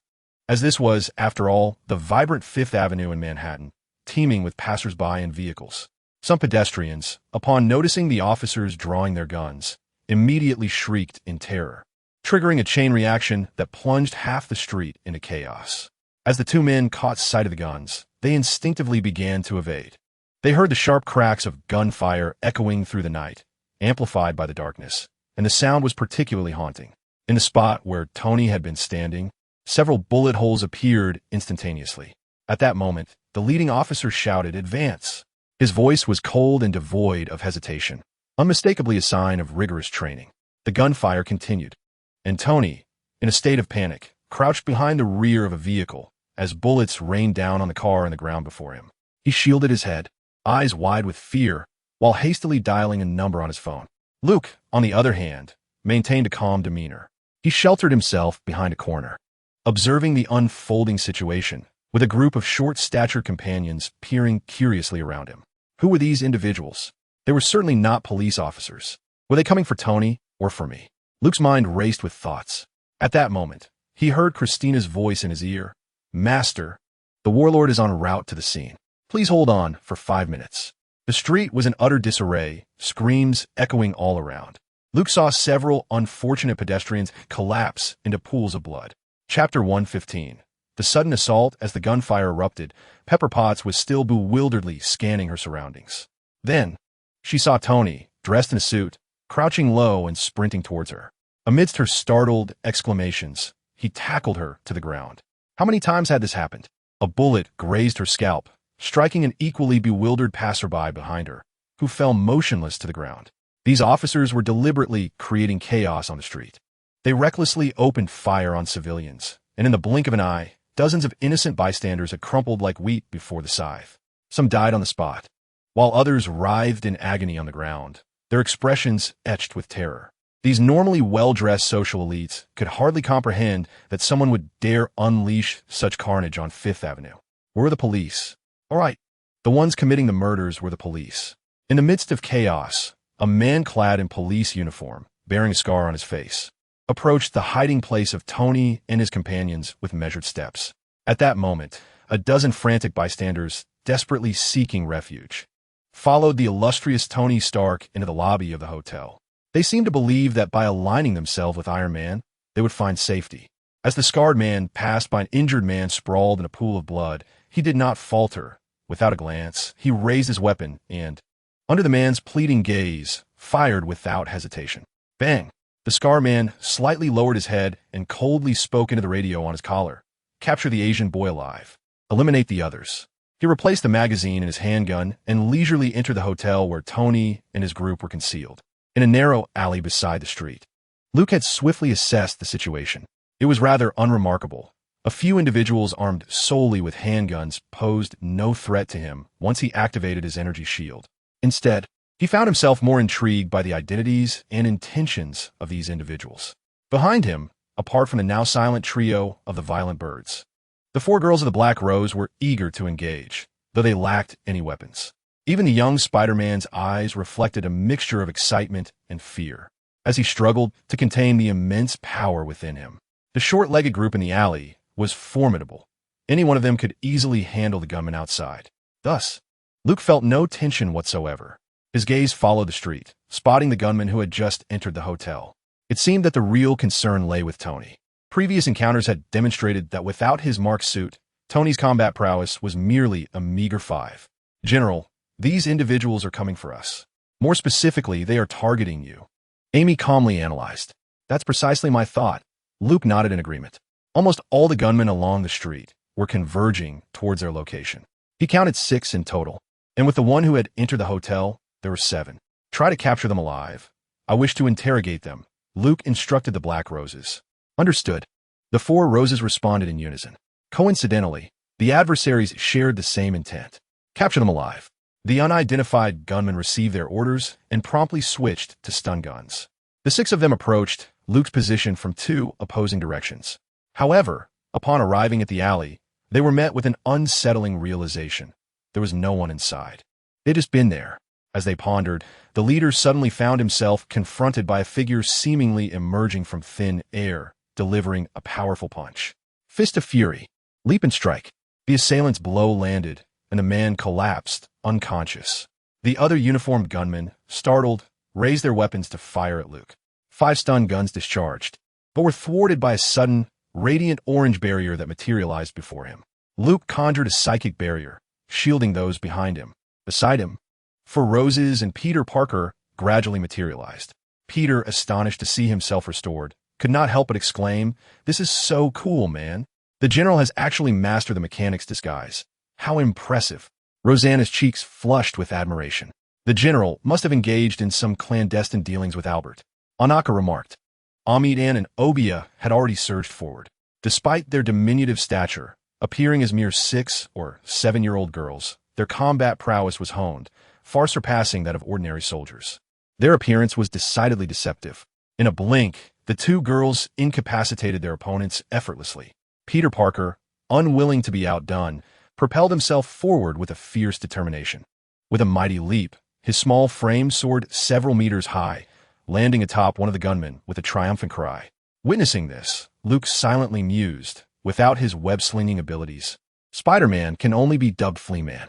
as this was, after all, the vibrant Fifth Avenue in Manhattan, teeming with passers-by and vehicles. Some pedestrians, upon noticing the officers drawing their guns, immediately shrieked in terror, triggering a chain reaction that plunged half the street into chaos. As the two men caught sight of the guns, they instinctively began to evade. They heard the sharp cracks of gunfire echoing through the night, amplified by the darkness, and the sound was particularly haunting. In the spot where Tony had been standing, several bullet holes appeared instantaneously. At that moment, the leading officer shouted, "Advance!" His voice was cold and devoid of hesitation, unmistakably a sign of rigorous training. The gunfire continued, and Tony, in a state of panic, crouched behind the rear of a vehicle as bullets rained down on the car and the ground before him. He shielded his head, eyes wide with fear, while hastily dialing a number on his phone. Luke, on the other hand, maintained a calm demeanor. He sheltered himself behind a corner, observing the unfolding situation, with a group of short-statured companions peering curiously around him. Who were these individuals? They were certainly not police officers. Were they coming for Tony or for me? Luke's mind raced with thoughts. At that moment, he heard Christina's voice in his ear. "Master, the warlord is en route to the scene. Please hold on for 5 minutes." The street was in utter disarray, screams echoing all around. Luke saw several unfortunate pedestrians collapse into pools of blood. Chapter 115. The sudden assault. As the gunfire erupted, Pepper Potts was still bewilderedly scanning her surroundings. Then, she saw Tony, dressed in a suit, crouching low and sprinting towards her. Amidst her startled exclamations, he tackled her to the ground. How many times had this happened? A bullet grazed her scalp, striking an equally bewildered passerby behind her, who fell motionless to the ground. These officers were deliberately creating chaos on the street. They recklessly opened fire on civilians, and in the blink of an eye, Dozens of innocent bystanders had crumpled like wheat before the scythe. Some died on the spot, while others writhed in agony on the ground, their expressions etched with terror. These normally well-dressed social elites could hardly comprehend that someone would dare unleash such carnage on Fifth Avenue. Where were the police? All right, the ones committing the murders were the police. In the midst of chaos, a man clad in police uniform, bearing a scar on his face, approached the hiding place of Tony and his companions with measured steps. At that moment, a dozen frantic bystanders, desperately seeking refuge, followed the illustrious Tony Stark into the lobby of the hotel. They seemed to believe that by aligning themselves with Iron Man, they would find safety. As the scarred man passed by an injured man sprawled in a pool of blood, he did not falter. Without a glance, he raised his weapon and, under the man's pleading gaze, fired without hesitation. Bang! The scar man slightly lowered his head and coldly spoke into the radio on his collar. Capture the Asian boy alive. Eliminate the others. He replaced the magazine in his handgun and leisurely entered the hotel where Tony and his group were concealed, in a narrow alley beside the street. Luke had swiftly assessed the situation. It was rather unremarkable. A few individuals armed solely with handguns posed no threat to him once he activated his energy shield. Instead, he found himself more intrigued by the identities and intentions of these individuals. Behind him, apart from the now silent trio of the Violent Birds, the four girls of the Black Rose were eager to engage, though they lacked any weapons. Even the young Spider-Man's eyes reflected a mixture of excitement and fear, as he struggled to contain the immense power within him. The short-legged group in the alley was formidable. Any one of them could easily handle the gunmen outside. Thus, Luke felt no tension whatsoever. His gaze followed the street, spotting the gunman who had just entered the hotel. It seemed that the real concern lay with Tony. Previous encounters had demonstrated that without his marked suit, Tony's combat prowess was merely a meager 5. General, these individuals are coming for us. More specifically, they are targeting you. Amy calmly analyzed. That's precisely my thought. Luke nodded in agreement. Almost all the gunmen along the street were converging towards their location. He counted 6 in total, and with the one who had entered the hotel, there were 7. Try to capture them alive. I wish to interrogate them. Luke instructed the Black Roses. Understood. The 4 roses responded in unison. Coincidentally, the adversaries shared the same intent. Capture them alive. The unidentified gunmen received their orders and promptly switched to stun guns. The 6 of them approached Luke's position from 2 opposing directions. However, upon arriving at the alley, they were met with an unsettling realization. There was no one inside. They'd just been there. As they pondered, the leader suddenly found himself confronted by a figure seemingly emerging from thin air, delivering a powerful punch. Fist of Fury. Leap and strike. The assailant's blow landed, and the man collapsed, unconscious. The other uniformed gunmen, startled, raised their weapons to fire at Luke. 5 stun guns discharged, but were thwarted by a sudden, radiant orange barrier that materialized before him. Luke conjured a psychic barrier, shielding those behind him. Beside him, 4 Roses and Peter Parker gradually materialized. Peter, astonished to see himself restored, could not help but exclaim, "This is so cool, man. The general has actually mastered the mechanic's disguise. How impressive." Rosanna's cheeks flushed with admiration. The general must have engaged in some clandestine dealings with Albert. Anaka remarked. Amidan and Obia had already surged forward. Despite their diminutive stature, appearing as mere 6 or 7-year-old girls, their combat prowess was honed, far surpassing that of ordinary soldiers. Their appearance was decidedly deceptive. In a blink, the 2 girls incapacitated their opponents effortlessly. Peter Parker, unwilling to be outdone, propelled himself forward with a fierce determination. With a mighty leap, his small frame soared several meters high, landing atop one of the gunmen with a triumphant cry. Witnessing this, Luke silently mused. Without his web-slinging abilities, Spider-Man can only be dubbed Flea-Man.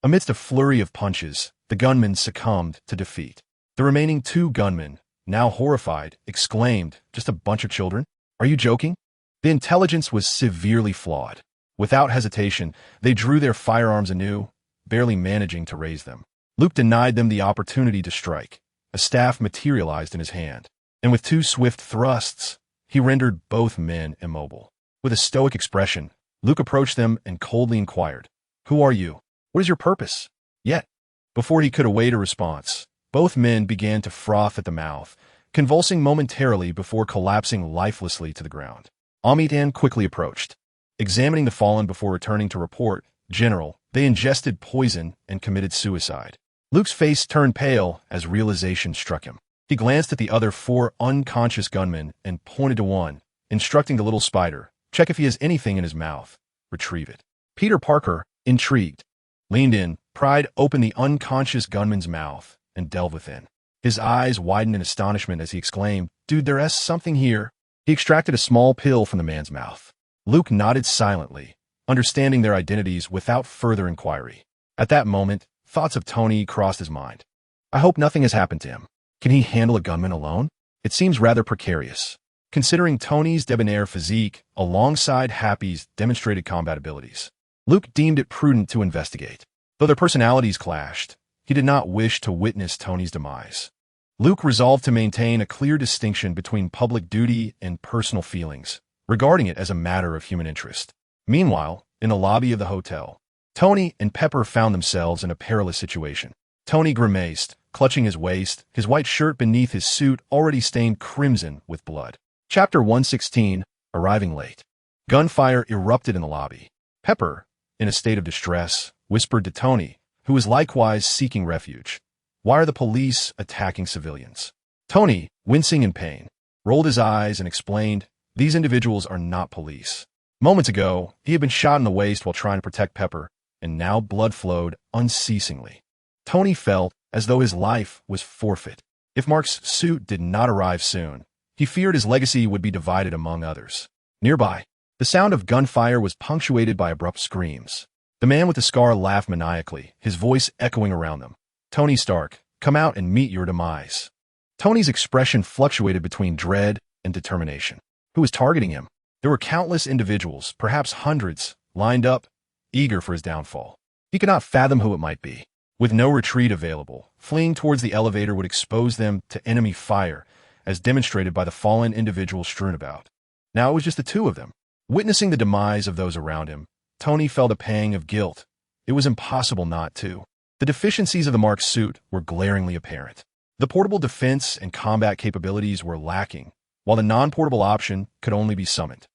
Amidst a flurry of punches, the gunmen succumbed to defeat. The remaining 2 gunmen, now horrified, exclaimed, "Just a bunch of children? Are you joking?" The intelligence was severely flawed. Without hesitation, they drew their firearms anew, barely managing to raise them. Luke denied them the opportunity to strike. A staff materialized in his hand, and with 2 swift thrusts, he rendered both men immobile. With a stoic expression, Luke approached them and coldly inquired, "Who are you? What is your purpose?" Yet, before he could await a response, both men began to froth at the mouth, convulsing momentarily before collapsing lifelessly to the ground. Amidan quickly approached. Examining the fallen before returning to report, "General, they ingested poison and committed suicide." Luke's face turned pale as realization struck him. He glanced at the other 4 unconscious gunmen and pointed to one, instructing the little spider, "Check if he has anything in his mouth. Retrieve it." Peter Parker, intrigued, leaned in, pried open the unconscious gunman's mouth, and delved within. His eyes widened in astonishment as he exclaimed, "Dude, there's something here." He extracted a small pill from the man's mouth. Luke nodded silently, understanding their identities without further inquiry. At that moment, thoughts of Tony crossed his mind. I hope nothing has happened to him. Can he handle a gunman alone? It seems rather precarious, considering Tony's debonair physique alongside Happy's demonstrated combat abilities. Luke deemed it prudent to investigate. Though their personalities clashed, he did not wish to witness Tony's demise. Luke resolved to maintain a clear distinction between public duty and personal feelings, regarding it as a matter of human interest. Meanwhile, in the lobby of the hotel, Tony and Pepper found themselves in a perilous situation. Tony grimaced, clutching his waist, his white shirt beneath his suit already stained crimson with blood. Chapter 116, Arriving Late. Gunfire erupted in the lobby. Pepper, in a state of distress, whispered to Tony, who was likewise seeking refuge, "Why are the police attacking civilians?" Tony, wincing in pain, rolled his eyes and explained, "These individuals are not police. Moments ago, he had been shot in the waist while trying to protect Pepper, and now blood flowed unceasingly." Tony felt as though his life was forfeit. If Mark's suit did not arrive soon, he feared his legacy would be divided among others. Nearby, the sound of gunfire was punctuated by abrupt screams. The man with the scar laughed maniacally, his voice echoing around them. "Tony Stark, come out and meet your demise." Tony's expression fluctuated between dread and determination. Who was targeting him? There were countless individuals, perhaps hundreds, lined up, eager for his downfall. He could not fathom who it might be. With no retreat available, fleeing towards the elevator would expose them to enemy fire, as demonstrated by the fallen individuals strewn about. Now it was just the 2 of them. Witnessing the demise of those around him, Tony felt a pang of guilt. It was impossible not to. The deficiencies of the Mark suit were glaringly apparent. The portable defense and combat capabilities were lacking, while the non-portable option could only be summoned.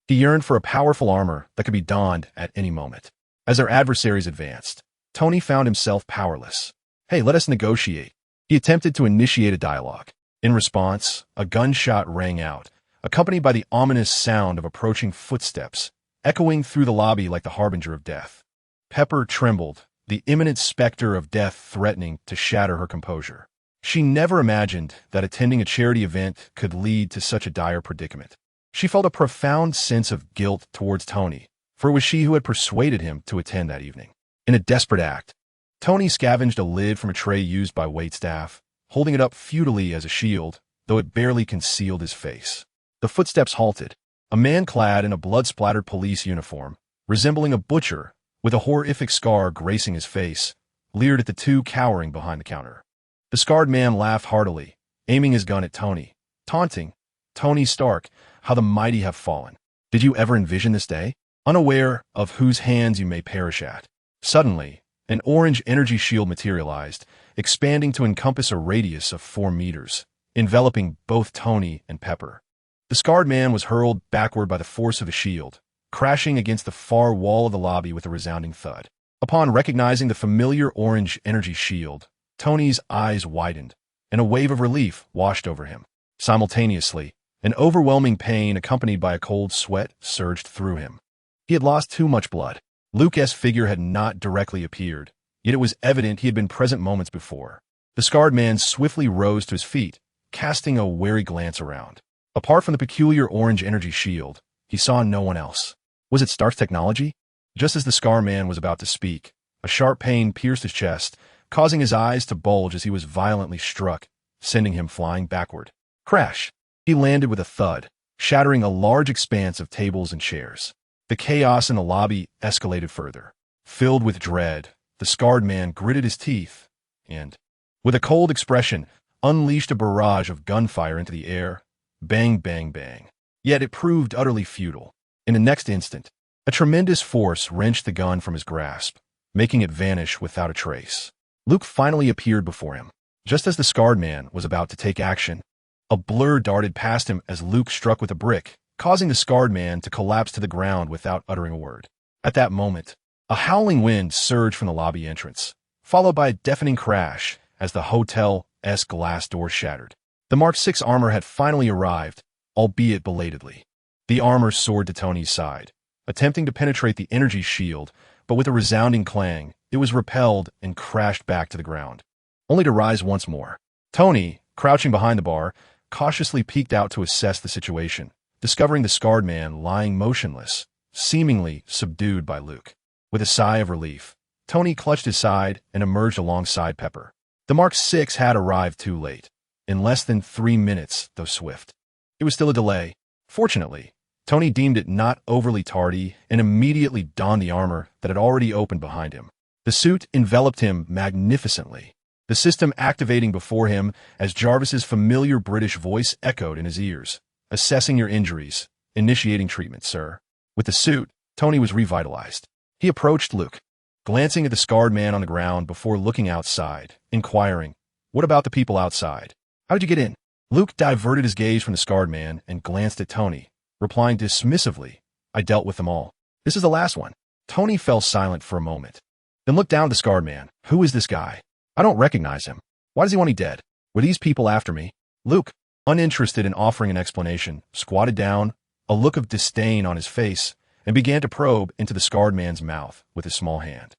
He yearned for a powerful armor that could be donned at any moment. As their adversaries advanced, Tony found himself powerless. "Hey, let us negotiate." He attempted to initiate a dialogue. In response, a gunshot rang out, accompanied by the ominous sound of approaching footsteps, echoing through the lobby like the harbinger of death. Pepper trembled, the imminent specter of death threatening to shatter her composure. She never imagined that attending a charity event could lead to such a dire predicament. She felt a profound sense of guilt towards Tony, for it was she who had persuaded him to attend that evening. In a desperate act, Tony scavenged a lid from a tray used by waitstaff, holding it up futilely as a shield, though it barely concealed his face. The footsteps halted. A man clad in a blood-splattered police uniform, resembling a butcher, with a horrific scar gracing his face, leered at the 2 cowering behind the counter. The scarred man laughed heartily, aiming his gun at Tony, taunting, "Tony Stark, how the mighty have fallen. Did you ever envision this day? Unaware of whose hands you may perish at." Suddenly, an orange energy shield materialized, expanding to encompass a radius of 4 meters, enveloping both Tony and Pepper. The scarred man was hurled backward by the force of a shield, crashing against the far wall of the lobby with a resounding thud. Upon recognizing the familiar orange energy shield, Tony's eyes widened, and a wave of relief washed over him. Simultaneously, an overwhelming pain accompanied by a cold sweat surged through him. He had lost too much blood. Luke's figure had not directly appeared, yet it was evident he had been present moments before. The scarred man swiftly rose to his feet, casting a wary glance around. Apart from the peculiar orange energy shield, he saw no one else. Was it Stark's technology? Just as the scar man was about to speak, a sharp pain pierced his chest, causing his eyes to bulge as he was violently struck, sending him flying backward. Crash! He landed with a thud, shattering a large expanse of tables and chairs. The chaos in the lobby escalated further. Filled with dread, the scarred man gritted his teeth and, with a cold expression, unleashed a barrage of gunfire into the air. Bang, bang, bang. Yet it proved utterly futile. In the next instant, a tremendous force wrenched the gun from his grasp, making it vanish without a trace. Luke finally appeared before him. Just as the scarred man was about to take action, a blur darted past him as Luke struck with a brick, causing the scarred man to collapse to the ground without uttering a word. At that moment, a howling wind surged from the lobby entrance, followed by a deafening crash as the hotel's glass door shattered. The Mark 6 armor had finally arrived, albeit belatedly. The armor soared to Tony's side, attempting to penetrate the energy shield, but with a resounding clang, it was repelled and crashed back to the ground, only to rise once more. Tony, crouching behind the bar, cautiously peeked out to assess the situation, discovering the scarred man lying motionless, seemingly subdued by Luke. With a sigh of relief, Tony clutched his side and emerged alongside Pepper. The Mark 6 had arrived too late, in less than 3 minutes, though swift. It was still a delay. Fortunately, Tony deemed it not overly tardy and immediately donned the armor that had already opened behind him. The suit enveloped him magnificently, the system activating before him as Jarvis's familiar British voice echoed in his ears. "Assessing your injuries. Initiating treatment, sir." With the suit, Tony was revitalized. He approached Luke, glancing at the scarred man on the ground before looking outside, inquiring, "What about the people outside? How did you get in?" Luke diverted his gaze from the scarred man and glanced at Tony, replying dismissively, "I dealt with them all. This is the last one." Tony fell silent for a moment, then looked down at the scarred man. "Who is this guy? I don't recognize him. Why does he want me dead? Were these people after me?" Luke, uninterested in offering an explanation, squatted down, a look of disdain on his face, and began to probe into the scarred man's mouth with his small hand.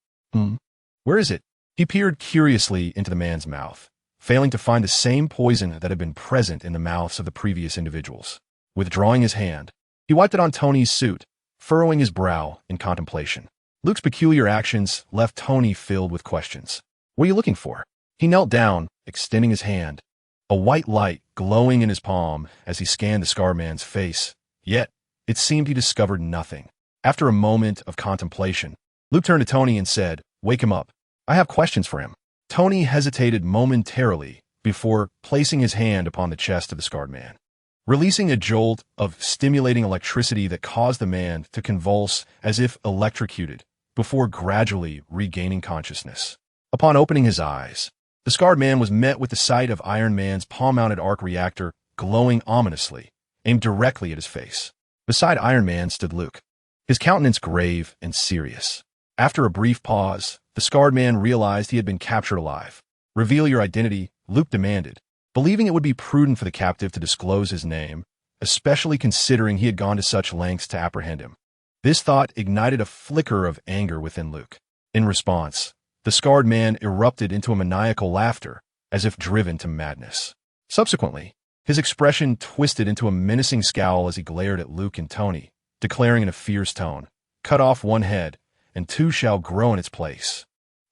Where is it?" He peered curiously into the man's mouth, failing to find the same poison that had been present in the mouths of the previous individuals. Withdrawing his hand, he wiped it on Tony's suit, furrowing his brow in contemplation. Luke's peculiar actions left Tony filled with questions. "What are you looking for?" He knelt down, extending his hand, a white light glowing in his palm as he scanned the scarred man's face. Yet, it seemed he discovered nothing. After a moment of contemplation, Luke turned to Tony and said, "Wake him up. I have questions for him." Tony hesitated momentarily before placing his hand upon the chest of the scarred man, releasing a jolt of stimulating electricity that caused the man to convulse as if electrocuted, before gradually regaining consciousness. Upon opening his eyes, the scarred man was met with the sight of Iron Man's palm-mounted arc reactor glowing ominously, aimed directly at his face. Beside Iron Man stood Luke, his countenance grave and serious. After a brief pause, the scarred man realized he had been captured alive. "Reveal your identity," Luke demanded, believing it would be prudent for the captive to disclose his name, especially considering he had gone to such lengths to apprehend him. This thought ignited a flicker of anger within Luke. In response, the scarred man erupted into a maniacal laughter, as if driven to madness. Subsequently, his expression twisted into a menacing scowl as he glared at Luke and Tony, declaring in a fierce tone, "Cut off one head, and 2 shall grow in its place."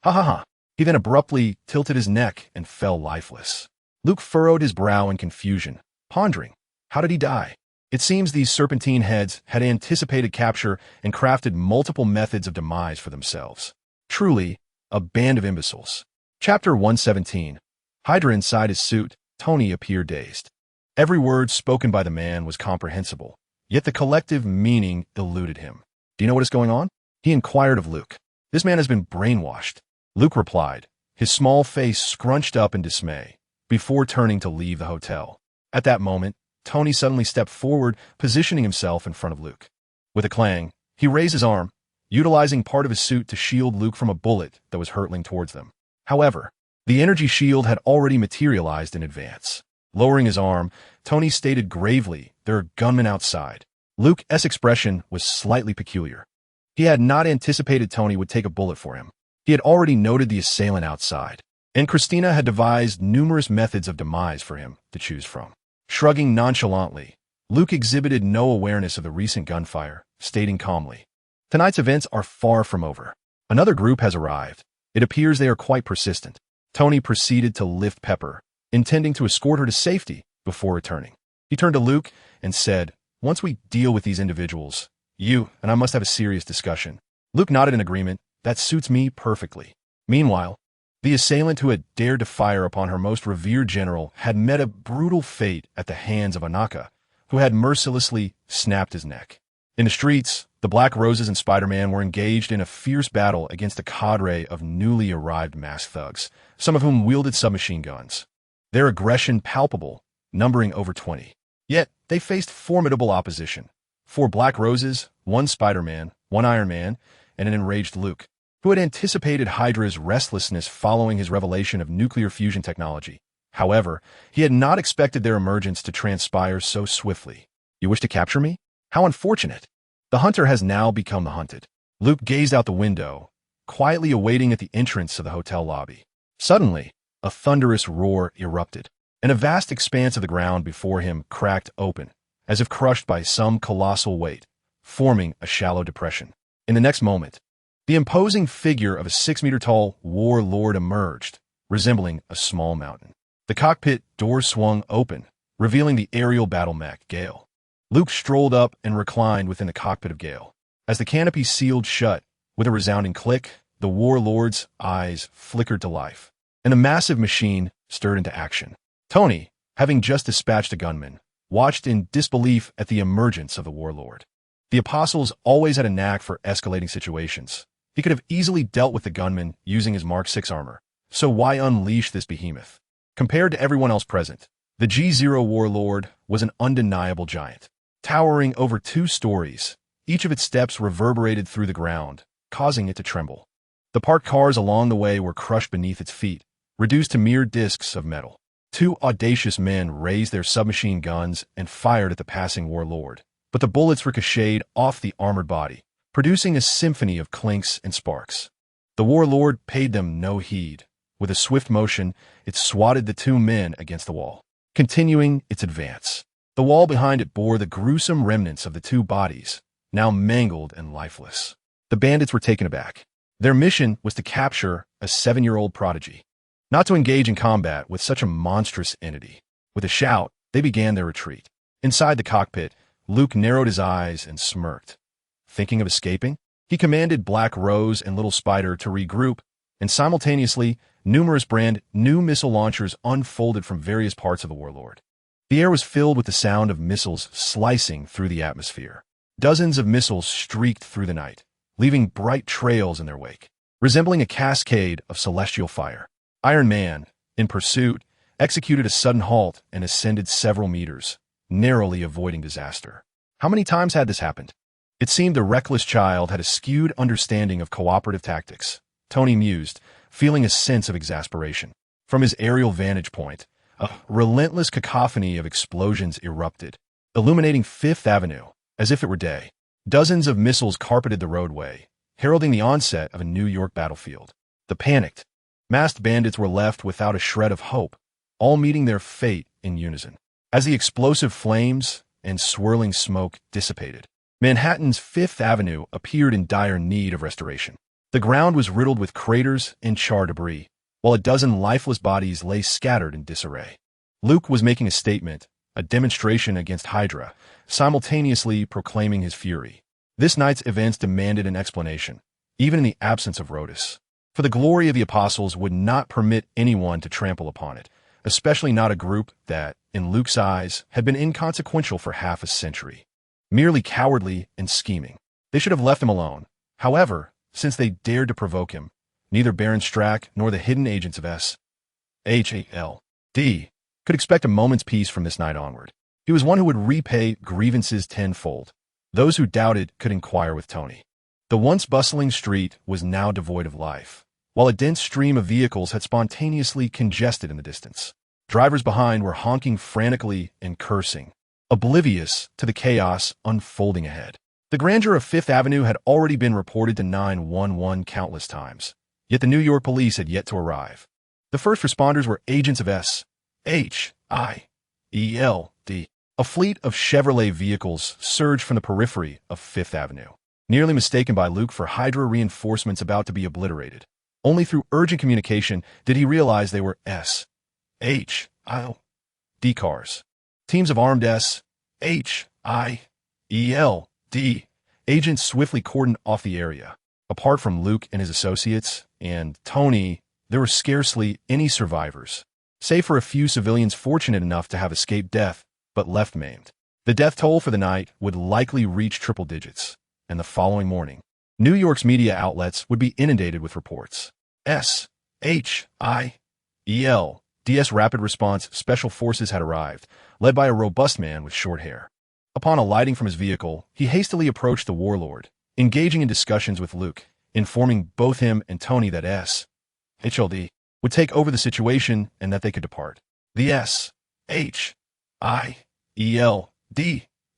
"Ha ha ha." He then abruptly tilted his neck and fell lifeless. Luke furrowed his brow in confusion, pondering, how did he die? It seems these serpentine heads had anticipated capture and crafted multiple methods of demise for themselves. Truly, a band of imbeciles. Chapter 117. Hydra inside his suit, Tony appeared dazed. Every word spoken by the man was comprehensible, yet the collective meaning eluded him. "Do you know what is going on?" he inquired of Luke. "This man has been brainwashed," Luke replied, his small face scrunched up in dismay, before turning to leave the hotel. At that moment, Tony suddenly stepped forward, positioning himself in front of Luke. With a clang, he raised his arm, utilizing part of his suit to shield Luke from a bullet that was hurtling towards them. However, the energy shield had already materialized in advance. Lowering his arm, Tony stated gravely, "There are gunmen outside." Luke's expression was slightly peculiar. He had not anticipated Tony would take a bullet for him. He had already noted the assailant outside, and Christina had devised numerous methods of demise for him to choose from. Shrugging nonchalantly, Luke exhibited no awareness of the recent gunfire, stating calmly, "Tonight's events are far from over. Another group has arrived. It appears they are quite persistent." Tony proceeded to lift Pepper, intending to escort her to safety before returning. He turned to Luke and said, "Once we deal with these individuals, you and I must have a serious discussion." Luke nodded in agreement. "That suits me perfectly." Meanwhile, the assailant who had dared to fire upon her most revered general had met a brutal fate at the hands of Anaka, who had mercilessly snapped his neck. In the streets, the Black Roses and Spider-Man were engaged in a fierce battle against a cadre of newly arrived masked thugs, some of whom wielded submachine guns. Their aggression palpable, numbering over 20. Yet, they faced formidable opposition, 4 Black Roses, 1 Spider-Man, 1 Iron Man, and an enraged Luke, who had anticipated Hydra's restlessness following his revelation of nuclear fusion technology. However, he had not expected their emergence to transpire so swiftly. "You wish to capture me? How unfortunate." The hunter has now become the hunted. Luke gazed out the window, quietly awaiting at the entrance of the hotel lobby. Suddenly, a thunderous roar erupted, and a vast expanse of the ground before him cracked open, as if crushed by some colossal weight, forming a shallow depression. In the next moment, the imposing figure of a 6-meter-tall warlord emerged, resembling a small mountain. The cockpit door swung open, revealing the aerial battle mech, Gale. Luke strolled up and reclined within the cockpit of Gale. As the canopy sealed shut, with a resounding click, the warlord's eyes flickered to life, and the massive machine stirred into action. Tony, having just dispatched a gunman, watched in disbelief at the emergence of the warlord. The Apostles always had a knack for escalating situations. He could have easily dealt with the gunman using his Mark 6 armor, so why unleash this behemoth? Compared to everyone else present, the G0 warlord was an undeniable giant. Towering over 2 stories, each of its steps reverberated through the ground, causing it to tremble. The parked cars along the way were crushed beneath its feet, reduced to mere discs of metal. 2 audacious men raised their submachine guns and fired at the passing warlord, but the bullets ricocheted off the armored body, producing a symphony of clinks and sparks. The warlord paid them no heed. With a swift motion, it swatted the 2 men against the wall, continuing its advance. The wall behind it bore the gruesome remnants of the 2 bodies, now mangled and lifeless. The bandits were taken aback. Their mission was to capture a 7-year-old prodigy, not to engage in combat with such a monstrous entity. With a shout, they began their retreat. Inside the cockpit, Luke narrowed his eyes and smirked. Thinking of escaping? He commanded Black Rose and Little Spider to regroup, and simultaneously, numerous brand new missile launchers unfolded from various parts of the warlord. The air was filled with the sound of missiles slicing through the atmosphere. Dozens of missiles streaked through the night, leaving bright trails in their wake, resembling a cascade of celestial fire. Iron Man, in pursuit, executed a sudden halt and ascended several meters, narrowly avoiding disaster. How many times had this happened? It seemed the reckless child had a skewed understanding of cooperative tactics. Tony mused, feeling a sense of exasperation. From his aerial vantage point, a relentless cacophony of explosions erupted, illuminating Fifth Avenue as if it were day. Dozens of missiles carpeted the roadway, heralding the onset of a New York battlefield. The panicked, masked bandits were left without a shred of hope, all meeting their fate in unison. As the explosive flames and swirling smoke dissipated, Manhattan's Fifth Avenue appeared in dire need of restoration. The ground was riddled with craters and charred debris, while a dozen lifeless bodies lay scattered in disarray. Luke was making a statement, a demonstration against Hydra, simultaneously proclaiming his fury. This night's events demanded an explanation, even in the absence of Rotos. For the glory of the Apostles would not permit anyone to trample upon it, especially not a group that, in Luke's eyes, had been inconsequential for half a century. Merely cowardly and scheming. They should have left him alone. However, since they dared to provoke him, neither Baron Strack nor the hidden agents of S.H.A.L.D. could expect a moment's peace from this night onward. He was one who would repay grievances tenfold. Those who doubted could inquire with Tony. The once bustling street was now devoid of life, while a dense stream of vehicles had spontaneously congested in the distance. Drivers behind were honking frantically and cursing, oblivious to the chaos unfolding ahead. The grandeur of Fifth Avenue had already been reported to 911 countless times, yet the New York police had yet to arrive. The first responders were agents of S.H.I.E.L.D. A fleet of Chevrolet vehicles surged from the periphery of Fifth Avenue, nearly mistaken by Luke for Hydra reinforcements about to be obliterated. Only through urgent communication did he realize they were S.H.I.L.D. cars. Teams of armed S.H.I.E.L.D. agents swiftly cordoned off the area. Apart from Luke and his associates, and Tony, there were scarcely any survivors, save for a few civilians fortunate enough to have escaped death, but left maimed. The death toll for the night would likely reach triple digits, and the following morning, New York's media outlets would be inundated with reports. S.H.I.E.L.D.'s Rapid Response Special Forces had arrived, led by a robust man with short hair. Upon alighting from his vehicle, he hastily approached the warlord, engaging in discussions with Luke, informing both him and Tony that SHLD would take over the situation and that they could depart. The SHIELD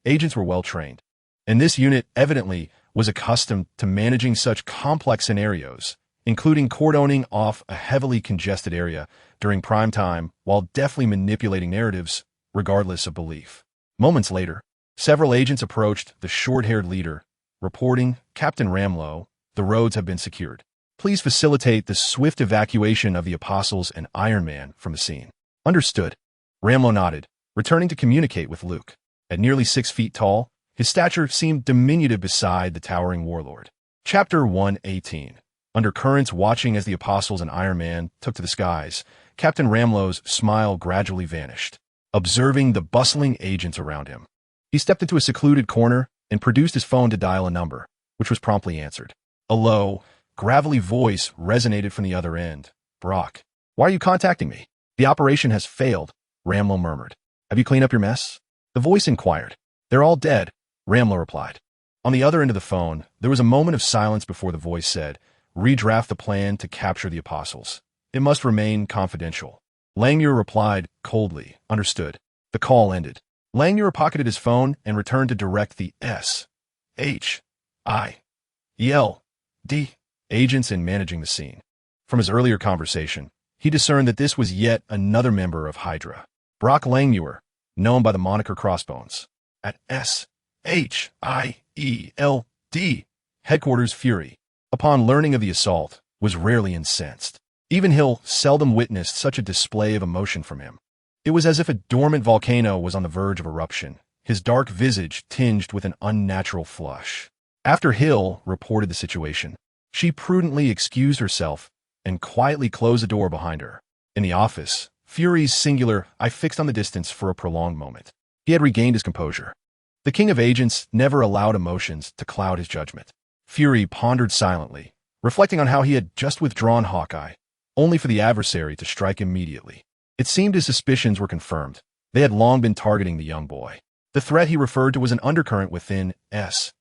agents were well trained, and this unit evidently was accustomed to managing such complex scenarios, including cordoning off a heavily congested area during prime time while deftly manipulating narratives regardless of belief. Moments later, several agents approached the short-haired leader, reporting, "Captain Ramlow, the roads have been secured. Please facilitate the swift evacuation of the Apostles and Iron Man from the scene." "Understood." Ramlow nodded, returning to communicate with Luke. At nearly 6 feet tall, his stature seemed diminutive beside the towering warlord. Chapter 118. Under currents watching as the Apostles and Iron Man took to the skies, Captain Ramlow's smile gradually vanished, observing the bustling agents around him. He stepped into a secluded corner and produced his phone to dial a number, which was promptly answered. A low, gravelly voice resonated from the other end. "Brock, why are you contacting me?" "The operation has failed," Ramlow murmured. "Have you cleaned up your mess?" The voice inquired. "They're all dead," Ramlow replied. On the other end of the phone, there was a moment of silence before the voice said, "Redraft the plan to capture the Apostles. It must remain confidential." Langmuir replied coldly, "Understood." The call ended. Langmuir pocketed his phone and returned to direct the SHIELD agents in managing the scene. From his earlier conversation, he discerned that this was yet another member of Hydra, Brock Langmuir, known by the moniker Crossbones. At SHIELD headquarters, Fury, upon learning of the assault, was rarely incensed. Even Hill seldom witnessed such a display of emotion from him. It was as if a dormant volcano was on the verge of eruption, his dark visage tinged with an unnatural flush. After Hill reported the situation, she prudently excused herself and quietly closed the door behind her. In the office, Fury's singular eye fixed on the distance for a prolonged moment. He had regained his composure. The King of Agents never allowed emotions to cloud his judgment. Fury pondered silently, reflecting on how he had just withdrawn Hawkeye, only for the adversary to strike immediately. It seemed his suspicions were confirmed. They had long been targeting the young boy. The threat he referred to was an undercurrent within SHIELD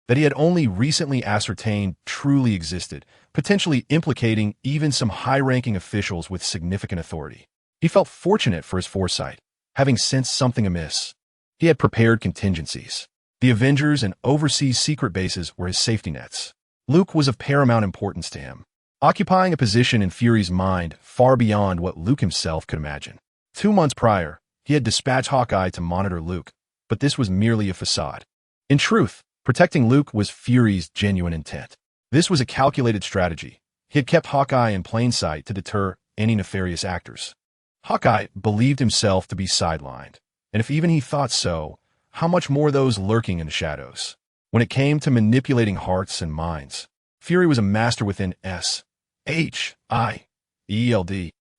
that he had only recently ascertained truly existed, potentially implicating even some high-ranking officials with significant authority. He felt fortunate for his foresight, having sensed something amiss. He had prepared contingencies. The Avengers and overseas secret bases were his safety nets. Luke was of paramount importance to him, occupying a position in Fury's mind far beyond what Luke himself could imagine. 2 months prior, he had dispatched Hawkeye to monitor Luke, but this was merely a facade. In truth, protecting Luke was Fury's genuine intent. This was a calculated strategy. He had kept Hawkeye in plain sight to deter any nefarious actors. Hawkeye believed himself to be sidelined, and if even he thought so, how much more those lurking in the shadows? When it came to manipulating hearts and minds, Fury was a master within SHIELD.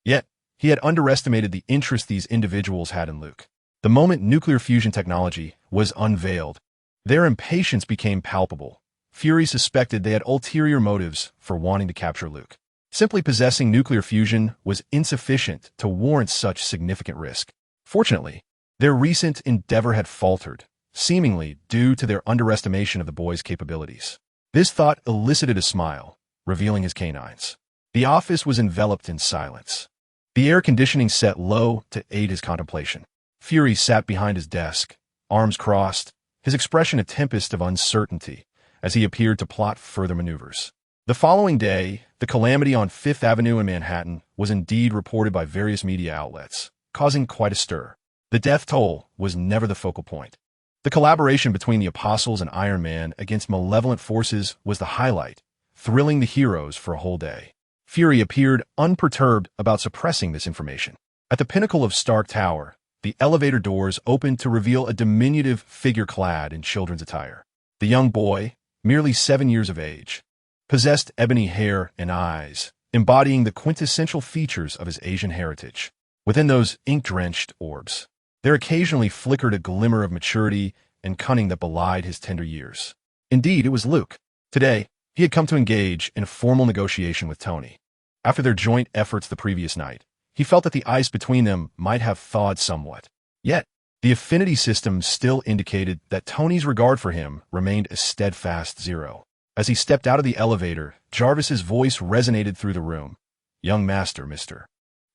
Yet, he had underestimated the interest these individuals had in Luke. The moment nuclear fusion technology was unveiled, their impatience became palpable. Fury suspected they had ulterior motives for wanting to capture Luke. Simply possessing nuclear fusion was insufficient to warrant such significant risk. Fortunately, their recent endeavor had faltered, seemingly due to their underestimation of the boy's capabilities. This thought elicited a smile, revealing his canines. The office was enveloped in silence. The air conditioning set low to aid his contemplation. Fury sat behind his desk, arms crossed, his expression a tempest of uncertainty as he appeared to plot further maneuvers. The following day, the calamity on Fifth Avenue in Manhattan was indeed reported by various media outlets, causing quite a stir. The death toll was never the focal point. The collaboration between the Apostles and Iron Man against malevolent forces was the highlight, thrilling the heroes for a whole day. Fury appeared unperturbed about suppressing this information. At the pinnacle of Stark Tower, the elevator doors opened to reveal a diminutive figure clad in children's attire. The young boy, merely 7 years of age, possessed ebony hair and eyes, embodying the quintessential features of his Asian heritage. Within those ink-drenched orbs, there occasionally flickered a glimmer of maturity and cunning that belied his tender years. Indeed, it was Luke. Today, he had come to engage in a formal negotiation with Tony. After their joint efforts the previous night, he felt that the ice between them might have thawed somewhat. Yet, the affinity system still indicated that Tony's regard for him remained a steadfast zero. As he stepped out of the elevator, Jarvis's voice resonated through the room. "Young master, Mr.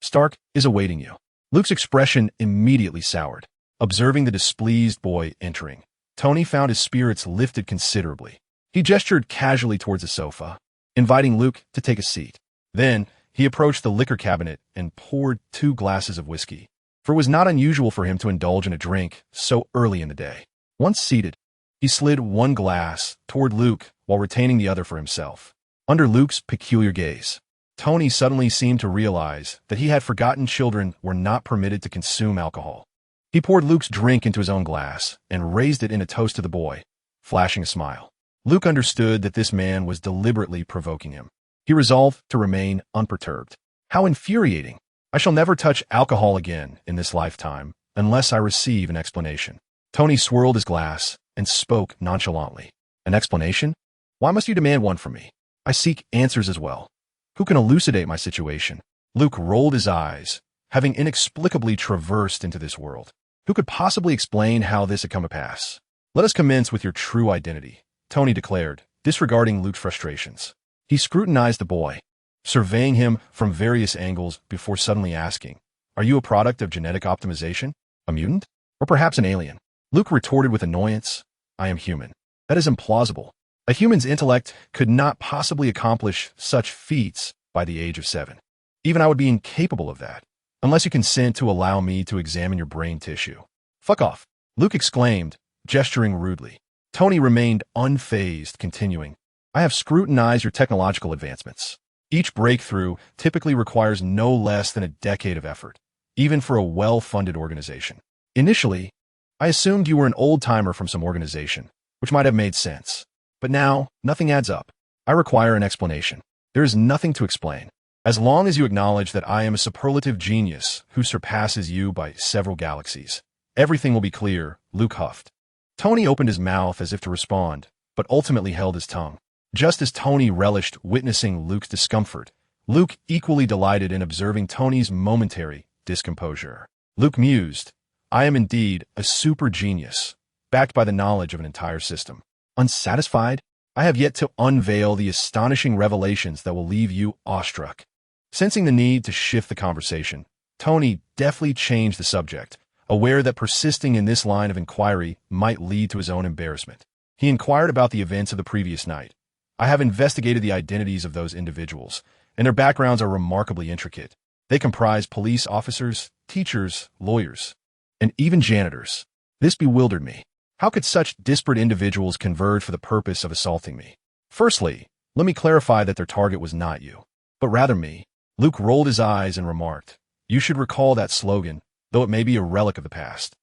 Stark is awaiting you." Luke's expression immediately soured. Observing the displeased boy entering, Tony found his spirits lifted considerably. He gestured casually towards a sofa, inviting Luke to take a seat. Then, he approached the liquor cabinet and poured 2 glasses of whiskey, for it was not unusual for him to indulge in a drink so early in the day. Once seated, he slid 1 glass toward Luke while retaining the other for himself. Under Luke's peculiar gaze, Tony suddenly seemed to realize that he had forgotten children were not permitted to consume alcohol. He poured Luke's drink into his own glass and raised it in a toast to the boy, flashing a smile. Luke understood that this man was deliberately provoking him. He resolved to remain unperturbed. How infuriating! I shall never touch alcohol again in this lifetime unless I receive an explanation. Tony swirled his glass and spoke nonchalantly. An explanation? Why must you demand one from me? I seek answers as well. Who can elucidate my situation? Luke rolled his eyes, having inexplicably traversed into this world. Who could possibly explain how this had come to pass? Let us commence with your true identity, Tony declared, disregarding Luke's frustrations. He scrutinized the boy, surveying him from various angles before suddenly asking, "Are you a product of genetic optimization? A mutant? Or perhaps an alien?" Luke retorted with annoyance, "I am human. That is implausible. A human's intellect could not possibly accomplish such feats by the age of 7. Even I would be incapable of that, unless you consent to allow me to examine your brain tissue." "Fuck off," Luke exclaimed, gesturing rudely. Tony remained unfazed, continuing, "I have scrutinized your technological advancements. Each breakthrough typically requires no less than a decade of effort, even for a well-funded organization. Initially, I assumed you were an old-timer from some organization, which might have made sense. But now, nothing adds up. I require an explanation. There is nothing to explain. As long as you acknowledge that I am a superlative genius who surpasses you by several galaxies, everything will be clear," Luke huffed. Tony opened his mouth as if to respond, but ultimately held his tongue. Just as Tony relished witnessing Luke's discomfort, Luke equally delighted in observing Tony's momentary discomposure. Luke mused, "I am indeed a super genius, backed by the knowledge of an entire system. Unsatisfied? I have yet to unveil the astonishing revelations that will leave you awestruck." Sensing the need to shift the conversation, Tony deftly changed the subject, aware that persisting in this line of inquiry might lead to his own embarrassment. He inquired about the events of the previous night. "I have investigated the identities of those individuals, and their backgrounds are remarkably intricate. They comprise police officers, teachers, lawyers, and even janitors. This bewildered me. How could such disparate individuals converge for the purpose of assaulting me? Firstly, let me clarify that their target was not you, but rather me." Luke rolled his eyes and remarked, "You should recall that slogan, though it may be a relic of the past.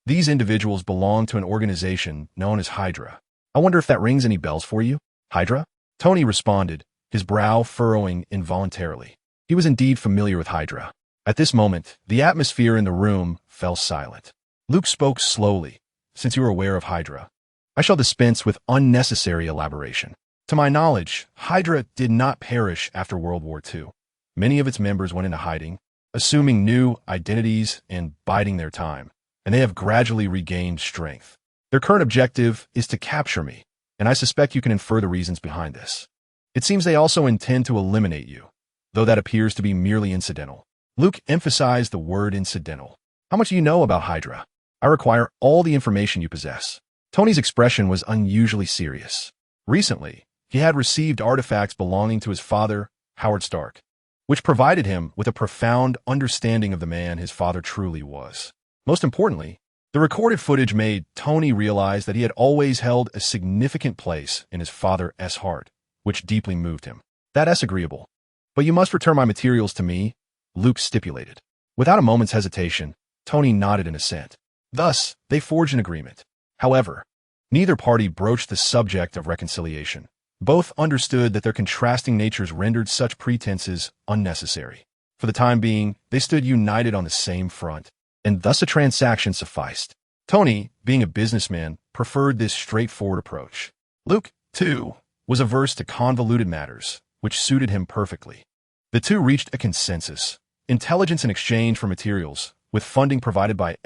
These individuals belong to an organization known as Hydra. I wonder if that rings any bells for you?" "Hydra?" Tony responded, his brow furrowing involuntarily. He was indeed familiar with Hydra. At this moment, the atmosphere in the room fell silent. Luke spoke slowly. "Since you are aware of Hydra, I shall dispense with unnecessary elaboration. To my knowledge, Hydra did not perish after World War II. Many of its members went into hiding, assuming new identities and biding their time, and they have gradually regained strength. Their current objective is to capture me, and I suspect you can infer the reasons behind this. It seems they also intend to eliminate you, though that appears to be merely incidental." Luke emphasized the word incidental. "How much do you know about Hydra? I require all the information you possess." Tony's expression was unusually serious. Recently, he had received artifacts belonging to his father, Howard Stark, which provided him with a profound understanding of the man his father truly was. Most importantly, the recorded footage made Tony realize that he had always held a significant place in his father's heart, which deeply moved him. "That's agreeable. But you must return my materials to me," Luke stipulated. Without a moment's hesitation, Tony nodded in assent. Thus, they forged an agreement. However, neither party broached the subject of reconciliation. Both understood that their contrasting natures rendered such pretenses unnecessary. For the time being, they stood united on the same front, and thus a transaction sufficed. Tony, being a businessman, preferred this straightforward approach. Luke, too, was averse to convoluted matters, which suited him perfectly. The two reached a consensus: intelligence in exchange for materials, with funding provided by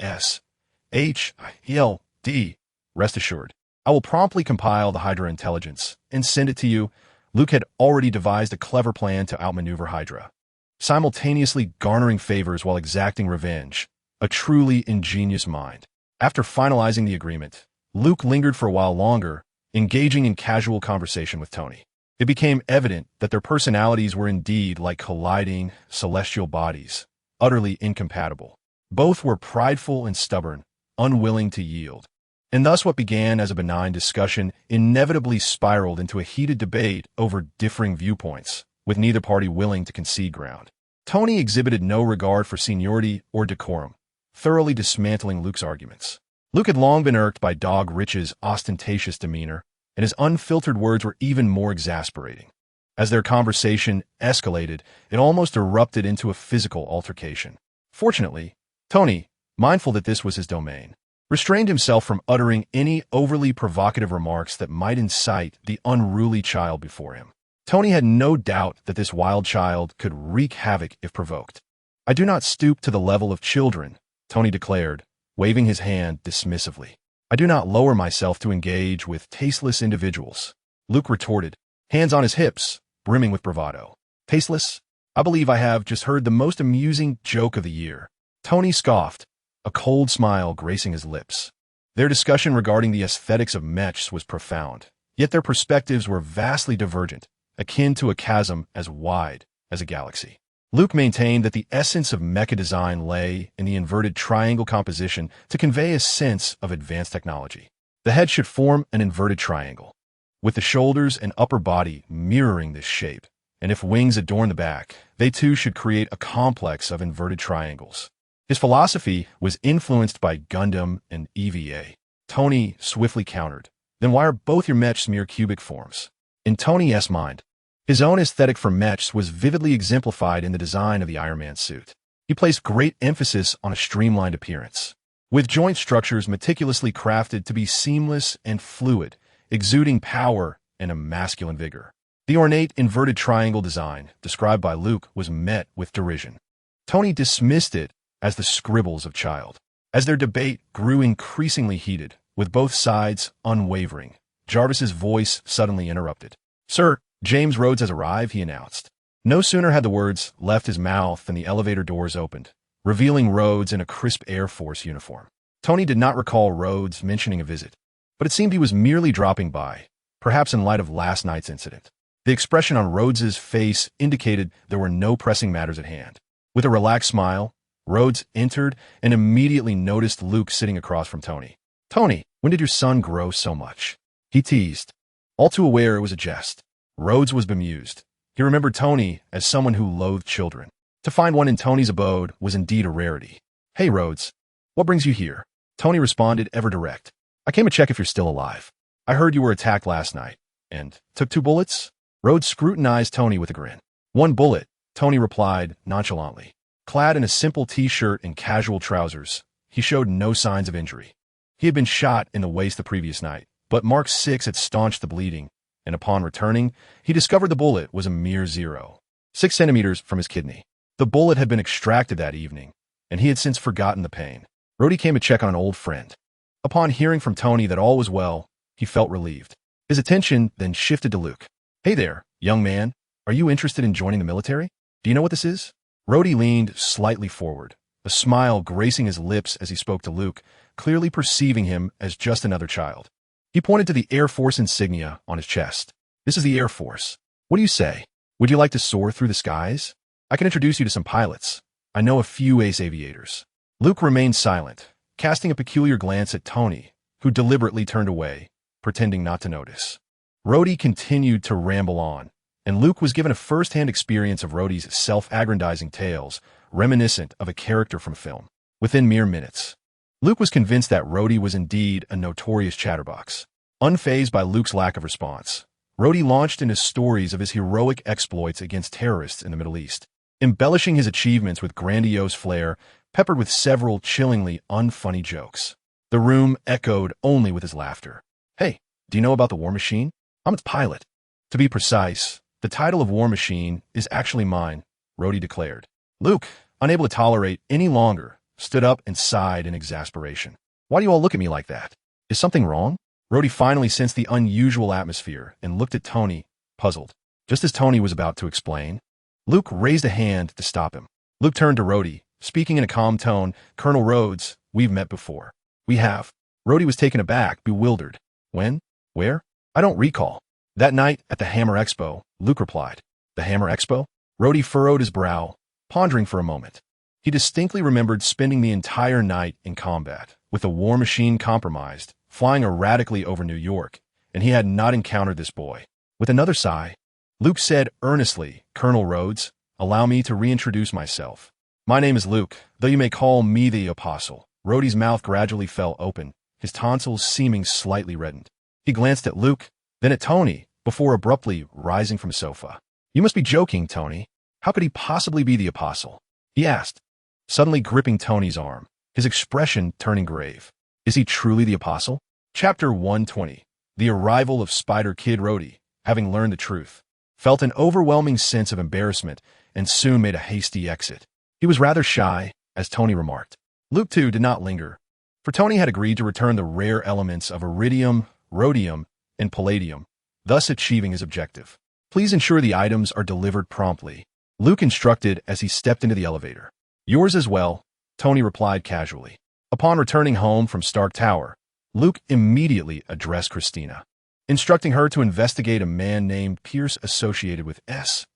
HLD. Rest assured, I will promptly compile the Hydra intelligence and send it to you. Luke had already devised a clever plan to outmaneuver Hydra, simultaneously garnering favors while exacting revenge. A truly ingenious mind. After finalizing the agreement, Luke lingered for a while longer, engaging in casual conversation with Tony. It became evident that their personalities were indeed like colliding celestial bodies, utterly incompatible. Both were prideful and stubborn, unwilling to yield. And thus what began as a benign discussion inevitably spiraled into a heated debate over differing viewpoints, with neither party willing to concede ground. Tony exhibited no regard for seniority or decorum, thoroughly dismantling Luke's arguments. Luke had long been irked by Dog Rich's ostentatious demeanor, and his unfiltered words were even more exasperating. As their conversation escalated, it almost erupted into a physical altercation. Fortunately, Tony, mindful that this was his domain, restrained himself from uttering any overly provocative remarks that might incite the unruly child before him. Tony had no doubt that this wild child could wreak havoc if provoked. "I do not stoop to the level of children," Tony declared, waving his hand dismissively. "I do not lower myself to engage with tasteless individuals," Luke retorted, hands on his hips, brimming with bravado. "Tasteless? I believe I have just heard the most amusing joke of the year." Tony scoffed, a cold smile gracing his lips. Their discussion regarding the aesthetics of mechs was profound, yet their perspectives were vastly divergent, akin to a chasm as wide as a galaxy. Luke maintained that the essence of mecha design lay in the inverted triangle composition to convey a sense of advanced technology. The head should form an inverted triangle, with the shoulders and upper body mirroring this shape, and if wings adorn the back, they too should create a complex of inverted triangles. His philosophy was influenced by Gundam and EVA. Tony swiftly countered, "Then why are both your mechs mere cubic forms?" In Tony's mind, his own aesthetic for mechs was vividly exemplified in the design of the Iron Man suit. He placed great emphasis on a streamlined appearance, with joint structures meticulously crafted to be seamless and fluid, exuding power and a masculine vigor. The ornate inverted triangle design, described by Luke, was met with derision. Tony dismissed it as the scribbles of child. As their debate grew increasingly heated, with both sides unwavering, Jarvis's voice suddenly interrupted. "Sir, James Rhodes has arrived," he announced. No sooner had the words left his mouth than the elevator doors opened, revealing Rhodes in a crisp Air Force uniform. Tony did not recall Rhodes mentioning a visit, but it seemed he was merely dropping by, perhaps in light of last night's incident. The expression on Rhodes's face indicated there were no pressing matters at hand. With a relaxed smile, Rhodes entered and immediately noticed Luke sitting across from Tony. "Tony, when did your son grow so much?" he teased, all too aware it was a jest. Rhodes was bemused. He remembered Tony as someone who loathed children. To find one in Tony's abode was indeed a rarity. "Hey, Rhodes, what brings you here?" Tony responded, ever direct. "I came to check if you're still alive. I heard you were attacked last night. And took 2 bullets?" Rhodes scrutinized Tony with a grin. "1 bullet," Tony replied nonchalantly. Clad in a simple t-shirt and casual trousers, he showed no signs of injury. He had been shot in the waist the previous night, but Mark 6 had staunched the bleeding, and upon returning, he discovered the bullet was a mere 0.6 centimeters from his kidney. The bullet had been extracted that evening, and he had since forgotten the pain. Rhodey came to check on an old friend. Upon hearing from Tony that all was well, he felt relieved. His attention then shifted to Luke. "Hey there, young man. Are you interested in joining the military? Do you know what this is?" Rhodey leaned slightly forward, a smile gracing his lips as he spoke to Luke, clearly perceiving him as just another child. He pointed to the Air Force insignia on his chest. "This is the Air Force. What do you say? Would you like to soar through the skies? I can introduce you to some pilots. I know a few ace aviators." Luke remained silent, casting a peculiar glance at Tony, who deliberately turned away, pretending not to notice. Rhodey continued to ramble on, and Luke was given a first-hand experience of Rhodey's self-aggrandizing tales, reminiscent of a character from film. Within mere minutes, Luke was convinced that Rhodey was indeed a notorious chatterbox. Unfazed by Luke's lack of response, Rhodey launched into stories of his heroic exploits against terrorists in the Middle East, embellishing his achievements with grandiose flair, peppered with several chillingly unfunny jokes. The room echoed only with his laughter. "Hey, do you know about the War Machine? I'm its pilot." "To be precise, the title of War Machine is actually mine," Rhodey declared. Luke, unable to tolerate any longer, stood up and sighed in exasperation. Why do you all look at me like that? Is something wrong? Rhodey finally sensed the unusual atmosphere and looked at Tony, puzzled. Just as Tony was about to explain, Luke raised a hand to stop him. Luke turned to Rhodey, speaking in a calm tone, "Colonel Rhodes, we've met before." "We have." Rhodey was taken aback, bewildered. "When? Where?" "I don't recall." "That night at the Hammer Expo," Luke replied. "The Hammer Expo?" Rhodey furrowed his brow, pondering for a moment. He distinctly remembered spending the entire night in combat, with the war machine compromised, flying erratically over New York, and he had not encountered this boy. With another sigh, Luke said earnestly, "Colonel Rhodes, allow me to reintroduce myself. My name is Luke, though you may call me the Apostle." Rhodey's mouth gradually fell open, his tonsils seeming slightly reddened. He glanced at Luke, then at Tony, before abruptly rising from the sofa. "You must be joking, Tony. How could he possibly be the Apostle?" he asked, suddenly gripping Tony's arm, his expression turning grave. "Is he truly the Apostle?" Chapter 120. The arrival of Spider Kid. Rhodey, having learned the truth, felt an overwhelming sense of embarrassment and soon made a hasty exit. He was rather shy, as Tony remarked. Luke, too, did not linger, for Tony had agreed to return the rare elements of iridium, rhodium, and palladium, thus achieving his objective. "Please ensure the items are delivered promptly," Luke instructed as he stepped into the elevator. "Yours as well," Tony replied casually. Upon returning home from Stark Tower, Luke immediately addressed Christina, instructing her to investigate a man named Pierce associated with S.H.I.E.L.D.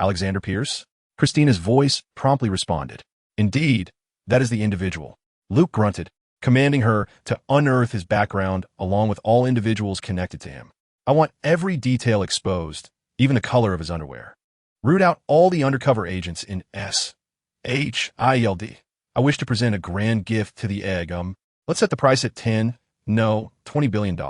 Alexander Pierce? Christina's voice promptly responded. "Indeed, that is the individual." Luke grunted, commanding her to unearth his background along with all individuals connected to him. "I want every detail exposed, even the color of his underwear. Root out all the undercover agents in S.H.I.E.L.D. I wish to present a grand gift to the egg. Let's set the price at $20 billion.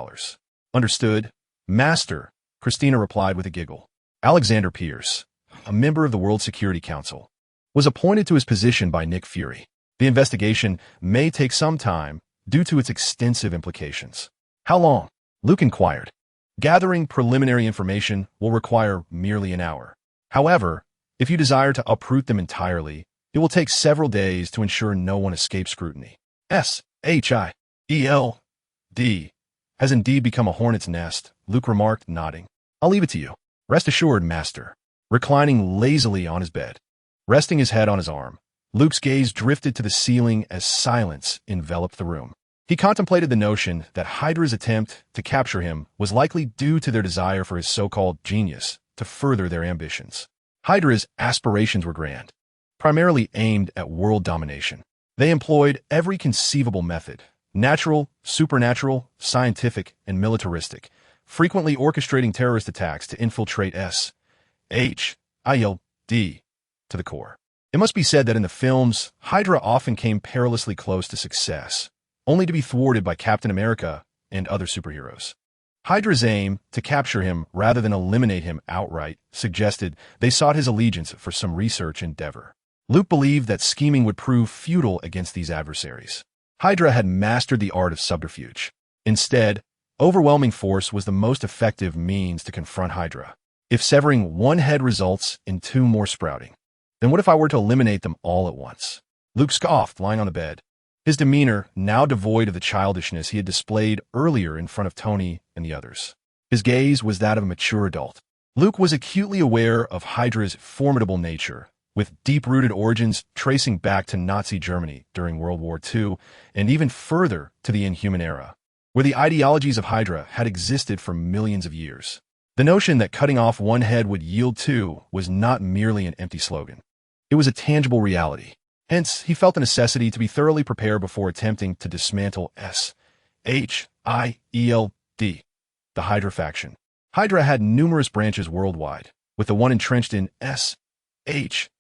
Understood, Master," Christina replied with a giggle. Alexander Pierce, a member of the World Security Council, was appointed to his position by Nick Fury. The investigation may take some time due to its extensive implications. "How long?" Luke inquired. "Gathering preliminary information will require merely an hour. However, if you desire to uproot them entirely, it will take several days to ensure no one escapes scrutiny." S.H.I.E.L.D. has indeed become a hornet's nest, Luke remarked, nodding. "I'll leave it to you." "Rest assured, Master." Reclining lazily on his bed, resting his head on his arm, Luke's gaze drifted to the ceiling as silence enveloped the room. He contemplated the notion that Hydra's attempt to capture him was likely due to their desire for his so-called genius to further their ambitions. Hydra's aspirations were grand, primarily aimed at world domination. They employed every conceivable method, natural, supernatural, scientific, and militaristic, frequently orchestrating terrorist attacks to infiltrate S.H.I.E.L.D. to the core. It must be said that in the films, Hydra often came perilously close to success, only to be thwarted by Captain America and other superheroes. Hydra's aim to capture him rather than eliminate him outright suggested they sought his allegiance for some research endeavor. Luke believed that scheming would prove futile against these adversaries. Hydra had mastered the art of subterfuge. Instead, overwhelming force was the most effective means to confront Hydra. If severing one head results in two more sprouting, then what if I were to eliminate them all at once? Luke scoffed, lying on the bed, his demeanor now devoid of the childishness he had displayed earlier in front of Tony and the others. His gaze was that of a mature adult. Luke was acutely aware of Hydra's formidable nature, with deep-rooted origins tracing back to Nazi Germany during World War II and even further to the Inhuman era, where the ideologies of Hydra had existed for millions of years. The notion that cutting off one head would yield two was not merely an empty slogan. It was a tangible reality. Hence, he felt the necessity to be thoroughly prepared before attempting to dismantle S.H.I.E.L.D., the Hydra faction. Hydra had numerous branches worldwide, with the one entrenched in S.H.I.E.L.D.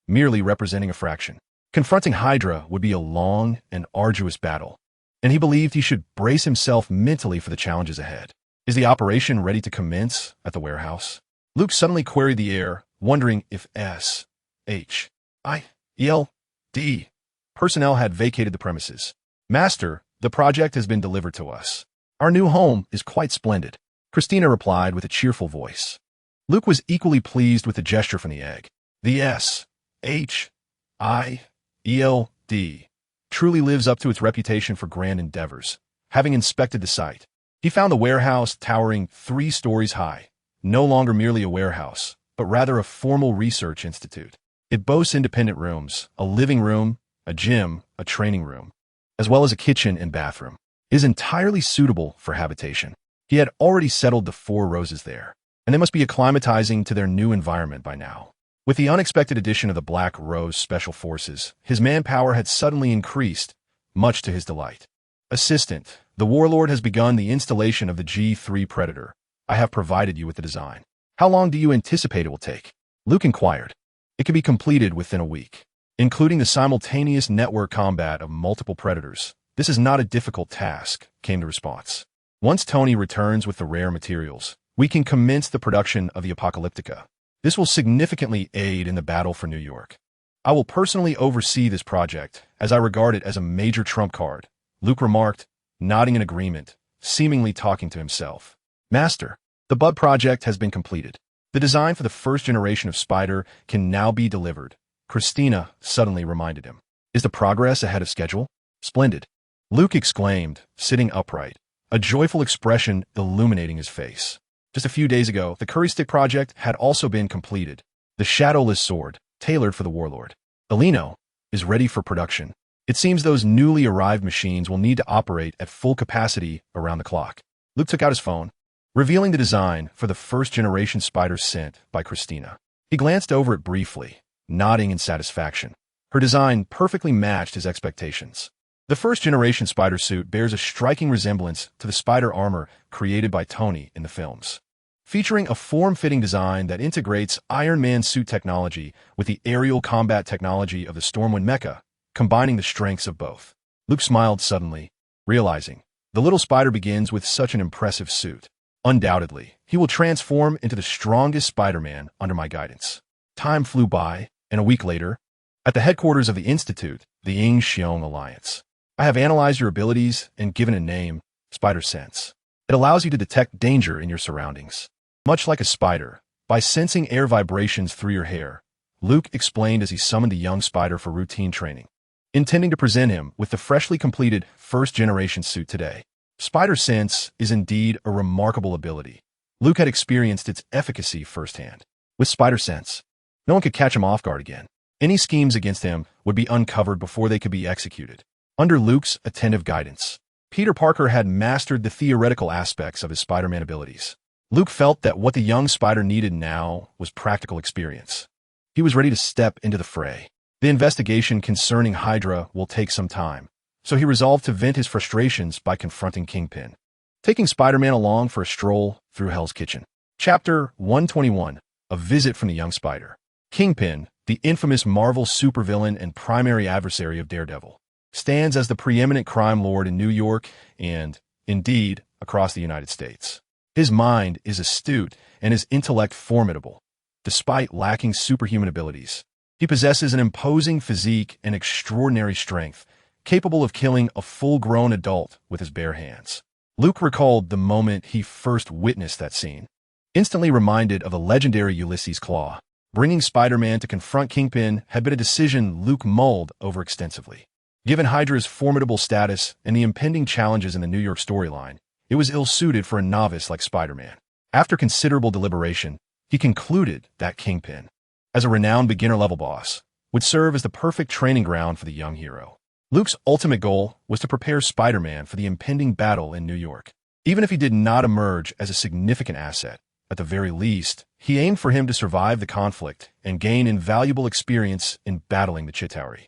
merely representing a fraction. Confronting Hydra would be a long and arduous battle, and he believed he should brace himself mentally for the challenges ahead. "Is the operation ready to commence at the warehouse?" Luke suddenly queried the air, wondering if S.H.I.E.L.D. personnel had vacated the premises. "Master, the project has been delivered to us. Our new home is quite splendid," Christina replied with a cheerful voice. Luke was equally pleased with the gesture from the egg. The S truly lives up to its reputation for grand endeavors. Having inspected the site, he found the warehouse towering 3 stories high, no longer merely a warehouse, but rather a formal research institute. It boasts independent rooms, a living room, a gym, a training room, as well as a kitchen and bathroom. It is entirely suitable for habitation. He had already settled the 4 roses there, and they must be acclimatizing to their new environment by now. With the unexpected addition of the Black Rose Special Forces, his manpower had suddenly increased, much to his delight. Assistant, the warlord has begun the installation of the G3 Predator. I have provided you with the design. How long do you anticipate it will take? Luke inquired. It can be completed within a week, including the simultaneous network combat of multiple predators. This is not a difficult task, came the response. Once Tony returns with the rare materials, we can commence the production of the Apocalyptica. This will significantly aid in the battle for New York. I will personally oversee this project, as I regard it as a major trump card, Luke remarked, nodding in agreement, seemingly talking to himself. Master, the Bud project has been completed. The design for the first generation of Spider can now be delivered, Christina suddenly reminded him. Is the progress ahead of schedule? Splendid, Luke exclaimed, sitting upright, a joyful expression illuminating his face. Just a few days ago, the Curry Stick project had also been completed. The shadowless sword, tailored for the warlord, Eleno, is ready for production. It seems those newly arrived machines will need to operate at full capacity around the clock. Luke took out his phone, revealing the design for the first-generation Spider sent by Christina. He glanced over it briefly, nodding in satisfaction. Her design perfectly matched his expectations. The first-generation Spider suit bears a striking resemblance to the Spider armor created by Tony in the films, featuring a form-fitting design that integrates Iron Man suit technology with the aerial combat technology of the Stormwind mecha, combining the strengths of both. Luke smiled suddenly, realizing the little Spider begins with such an impressive suit. Undoubtedly, he will transform into the strongest Spider-Man under my guidance. Time flew by, and a week later, at the headquarters of the Institute, the Ying-Xiong Alliance. I have analyzed your abilities and given a name, Spider Sense. It allows you to detect danger in your surroundings. Much like a spider, by sensing air vibrations through your hair, Luke explained as he summoned the young Spider for routine training, intending to present him with the freshly completed first-generation suit today. Spider Sense is indeed a remarkable ability. Luke had experienced its efficacy firsthand. With Spider Sense, no one could catch him off guard again. Any schemes against him would be uncovered before they could be executed. Under Luke's attentive guidance, Peter Parker had mastered the theoretical aspects of his Spider-Man abilities. Luke felt that what the young Spider needed now was practical experience. He was ready to step into the fray. The investigation concerning Hydra will take some time, so he resolved to vent his frustrations by confronting Kingpin, taking Spider-Man along for a stroll through Hell's Kitchen. Chapter 121, A Visit from the Young Spider. Kingpin, the infamous Marvel supervillain and primary adversary of Daredevil, stands as the preeminent crime lord in New York and, indeed, across the United States. His mind is astute and his intellect formidable. Despite lacking superhuman abilities, he possesses an imposing physique and extraordinary strength, capable of killing a full-grown adult with his bare hands. Luke recalled the moment he first witnessed that scene, instantly reminded of the legendary Ulysses Claw. Bringing Spider-Man to confront Kingpin had been a decision Luke mulled over extensively. Given Hydra's formidable status and the impending challenges in the New York storyline, it was ill-suited for a novice like Spider-Man. After considerable deliberation, he concluded that Kingpin, as a renowned beginner-level boss, would serve as the perfect training ground for the young hero. Luke's ultimate goal was to prepare Spider-Man for the impending battle in New York. Even if he did not emerge as a significant asset, at the very least, he aimed for him to survive the conflict and gain invaluable experience in battling the Chitauri.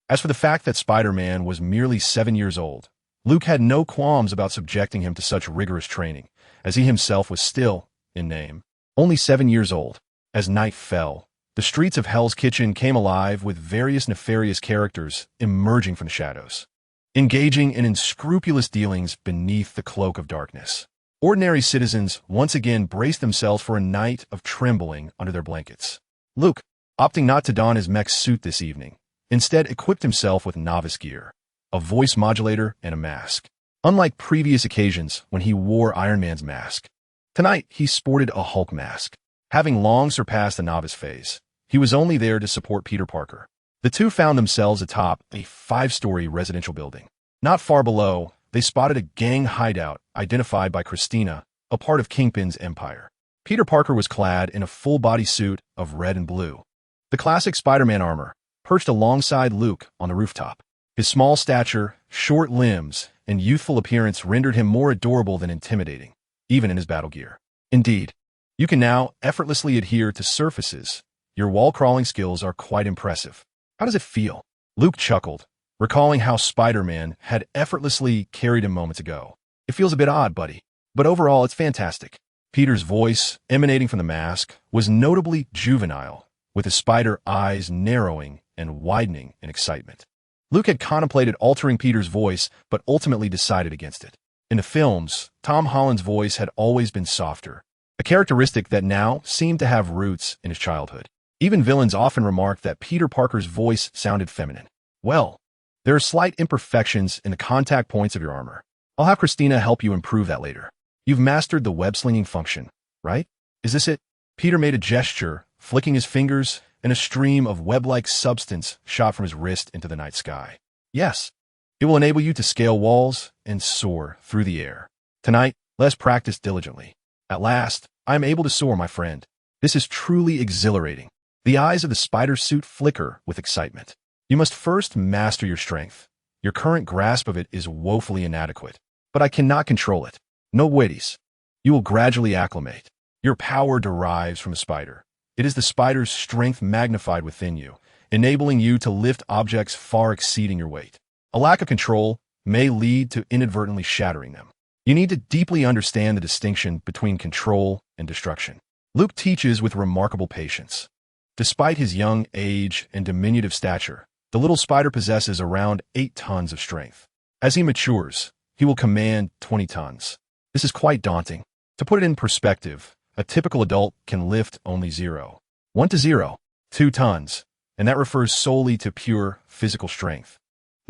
As for the fact that Spider-Man was merely 7 years old, Luke had no qualms about subjecting him to such rigorous training, as he himself was still, in name, only 7 years old. As night fell, the streets of Hell's Kitchen came alive with various nefarious characters emerging from the shadows, engaging in unscrupulous dealings beneath the cloak of darkness. Ordinary citizens once again braced themselves for a night of trembling under their blankets. Luke, opting not to don his mech suit this evening, instead equipped himself with novice gear, a voice modulator, and a mask. Unlike previous occasions when he wore Iron Man's mask, tonight he sported a Hulk mask. Having long surpassed the novice phase, He was only there to support Peter Parker. The two found themselves atop a 5-story residential building. Not far below, they spotted a gang hideout identified by Christina, a part of Kingpin's empire. Peter Parker was clad in a full-body suit of red and blue. The classic Spider-Man armor, perched alongside Luke on the rooftop. His small stature, short limbs, and youthful appearance rendered him more adorable than intimidating, even in his battle gear. Indeed, you can now effortlessly adhere to surfaces. Your wall-crawling skills are quite impressive. How does it feel? Luke chuckled, recalling how Spider-Man had effortlessly carried him moments ago. It feels a bit odd, buddy, but overall it's fantastic. Peter's voice, emanating from the mask, was notably juvenile, with his spider eyes narrowing and widening in excitement. Luke had contemplated altering Peter's voice, but ultimately decided against it. In the films, Tom Holland's voice had always been softer, a characteristic that now seemed to have roots in his childhood. Even villains often remarked that Peter Parker's voice sounded feminine. Well, there are slight imperfections in the contact points of your armor. I'll have Christina help you improve that later. You've mastered the web-slinging function, right? Is this it? Peter made a gesture, flicking his fingers, and a stream of web-like substance shot from his wrist into the night sky. Yes, it will enable you to scale walls and soar through the air. Tonight, let's practice diligently. At last, I am able to soar, my friend. This is truly exhilarating. The eyes of the spider suit flicker with excitement. You must first master your strength. Your current grasp of it is woefully inadequate, but I cannot control it. No worries. You will gradually acclimate. Your power derives from a spider. It is the spider's strength magnified within you, enabling you to lift objects far exceeding your weight. A lack of control may lead to inadvertently shattering them. You need to deeply understand the distinction between control and destruction. Luke teaches with remarkable patience. Despite his young age and diminutive stature, the little spider possesses around 8 tons of strength. As he matures, he will command 20 tons. This is quite daunting. To put it in perspective, a typical adult can lift only 1 to 0, 2 tons, and that refers solely to pure physical strength,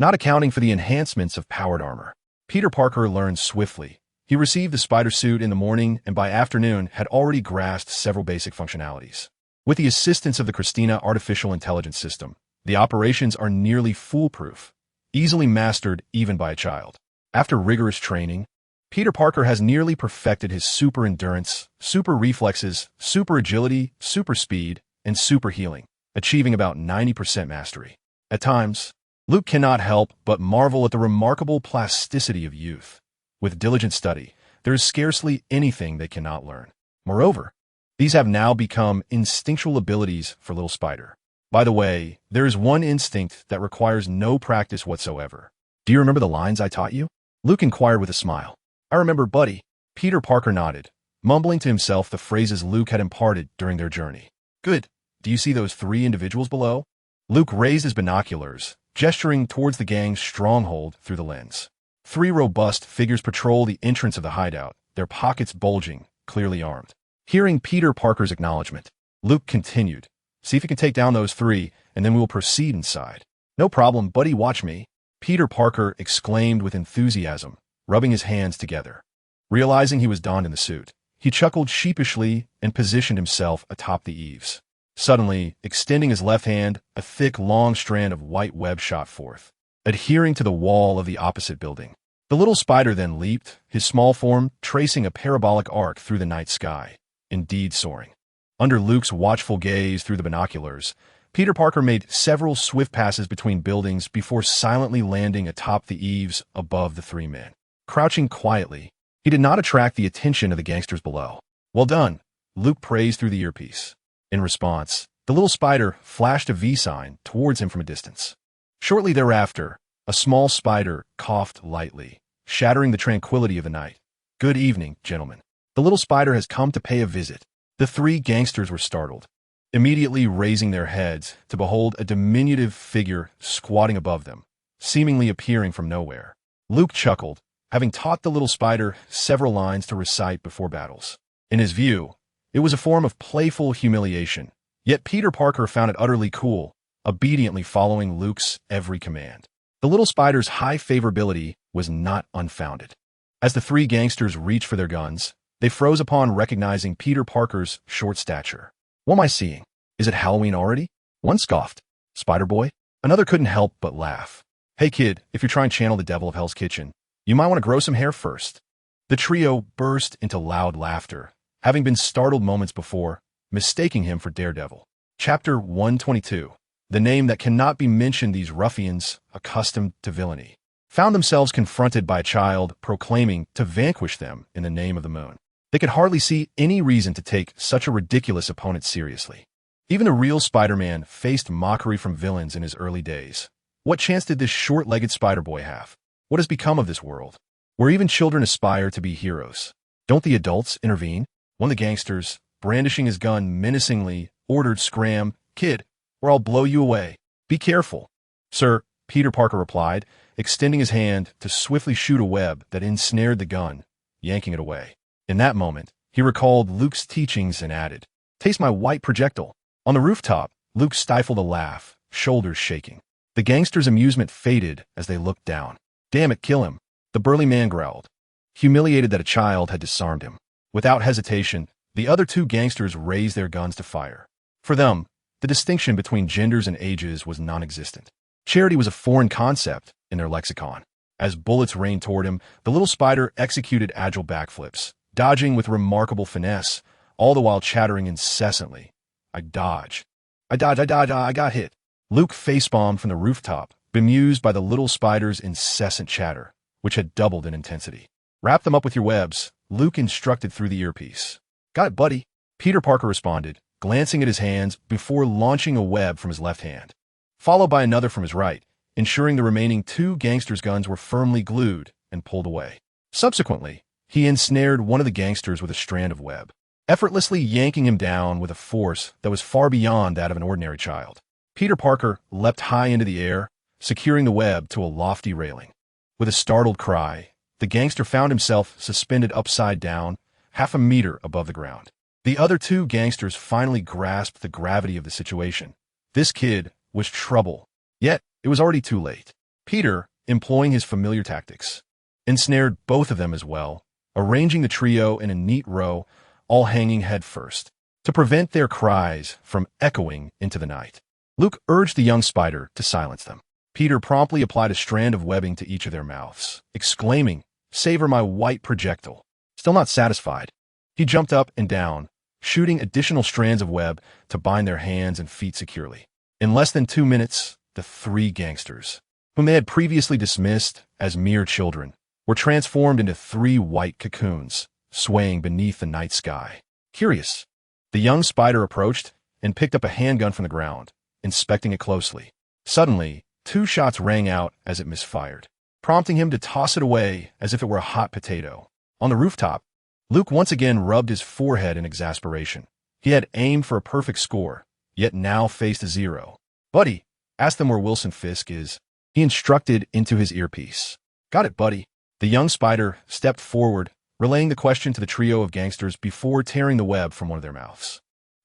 not accounting for the enhancements of powered armor. Peter Parker learned swiftly. He received the spider suit in the morning and by afternoon had already grasped several basic functionalities. With the assistance of the Christina artificial intelligence system, the operations are nearly foolproof, easily mastered even by a child. After rigorous training, Peter Parker has nearly perfected his super endurance, super reflexes, super agility, super speed, and super healing, achieving about 90% mastery. At times, Luke cannot help but marvel at the remarkable plasticity of youth. With diligent study, there is scarcely anything they cannot learn. Moreover, these have now become instinctual abilities for little Spider. By the way, there is one instinct that requires no practice whatsoever. Do you remember the lines I taught you? Luke inquired with a smile. I remember, buddy. Peter Parker nodded, mumbling to himself the phrases Luke had imparted during their journey. Good. Do you see those 3 individuals below? Luke raised his binoculars, gesturing towards the gang's stronghold through the lens. 3 robust figures patrol the entrance of the hideout, their pockets bulging, clearly armed. Hearing Peter Parker's acknowledgement, Luke continued, see if you can take down those 3, and then we will proceed inside. No problem, buddy, watch me. Peter Parker exclaimed with enthusiasm, rubbing his hands together. Realizing he was donned in the suit, he chuckled sheepishly and positioned himself atop the eaves. Suddenly, extending his left hand, a thick, long strand of white web shot forth, adhering to the wall of the opposite building. The little spider then leaped, his small form tracing a parabolic arc through the night sky, indeed soaring. Under Luke's watchful gaze through the binoculars, Peter Parker made several swift passes between buildings before silently landing atop the eaves above the 3 men. Crouching quietly, he did not attract the attention of the gangsters below. Well done, Luke praised through the earpiece. In response, the little spider flashed a V sign towards him from a distance. Shortly thereafter, a small spider coughed lightly, shattering the tranquility of the night. Good evening, gentlemen. The little spider has come to pay a visit. The 3 gangsters were startled, immediately raising their heads to behold a diminutive figure squatting above them, seemingly appearing from nowhere. Luke chuckled, having taught the little spider several lines to recite before battles. In his view, it was a form of playful humiliation, yet Peter Parker found it utterly cool, obediently following Luke's every command. The little spider's high favorability was not unfounded. As the 3 gangsters reached for their guns, they froze upon recognizing Peter Parker's short stature. What am I seeing? Is it Halloween already? One scoffed. Spider-Boy? Another couldn't help but laugh. Hey kid, if you're trying to channel the devil of Hell's Kitchen, you might want to grow some hair first. The trio burst into loud laughter, having been startled moments before, mistaking him for Daredevil. Chapter 122. The name that cannot be mentioned. These ruffians, accustomed to villainy, found themselves confronted by a child proclaiming to vanquish them in the name of the moon. They could hardly see any reason to take such a ridiculous opponent seriously. Even the real Spider-Man faced mockery from villains in his early days. What chance did this short-legged Spider-Boy have? What has become of this world, where even children aspire to be heroes? Don't the adults intervene? One of the gangsters, brandishing his gun menacingly, ordered, "Scram, kid, or I'll blow you away. Be careful." "Sir," Peter Parker replied, extending his hand to swiftly shoot a web that ensnared the gun, yanking it away. In that moment, he recalled Luke's teachings and added, "Taste my white projectile." On the rooftop, Luke stifled a laugh, shoulders shaking. The gangsters' amusement faded as they looked down. "Damn it, kill him," the burly man growled, humiliated that a child had disarmed him. Without hesitation, the other two gangsters raised their guns to fire. For them, the distinction between genders and ages was non-existent. Charity was a foreign concept in their lexicon. As bullets rained toward him, the little spider executed agile backflips, dodging with remarkable finesse, all the while chattering incessantly. I dodged, I got hit." Luke facepalmed from the rooftop, bemused by the little spider's incessant chatter, which had doubled in intensity. "Wrap them up with your webs," Luke instructed through the earpiece. "Got it, buddy," Peter Parker responded, glancing at his hands before launching a web from his left hand, followed by another from his right, ensuring the remaining two gangsters' guns were firmly glued and pulled away. Subsequently, he ensnared one of the gangsters with a strand of web, effortlessly yanking him down with a force that was far beyond that of an ordinary child. Peter Parker leapt high into the air, securing the web to a lofty railing. With a startled cry, the gangster found himself suspended upside down, half a meter above the ground. The other two gangsters finally grasped the gravity of the situation. This kid was trouble. Yet, it was already too late. Peter, employing his familiar tactics, ensnared both of them as well, arranging the trio in a neat row, all hanging head first, to prevent their cries from echoing into the night. Luke urged the young spider to silence them. Peter promptly applied a strand of webbing to each of their mouths, exclaiming, "Savor my white projectile." Still not satisfied, he jumped up and down, shooting additional strands of web to bind their hands and feet securely. In less than 2 minutes, the three gangsters, whom they had previously dismissed as mere children, were transformed into 3 white cocoons, swaying beneath the night sky. Curious, the young spider approached and picked up a handgun from the ground, inspecting it closely. Suddenly, 2 shots rang out as it misfired, prompting him to toss it away as if it were a hot potato. On the rooftop, Luke once again rubbed his forehead in exasperation. He had aimed for a perfect score, yet now faced a 0. "Buddy, ask them where Wilson Fisk is," he instructed into his earpiece. "Got it, buddy." The young spider stepped forward, relaying the question to the trio of gangsters before tearing the web from one of their mouths.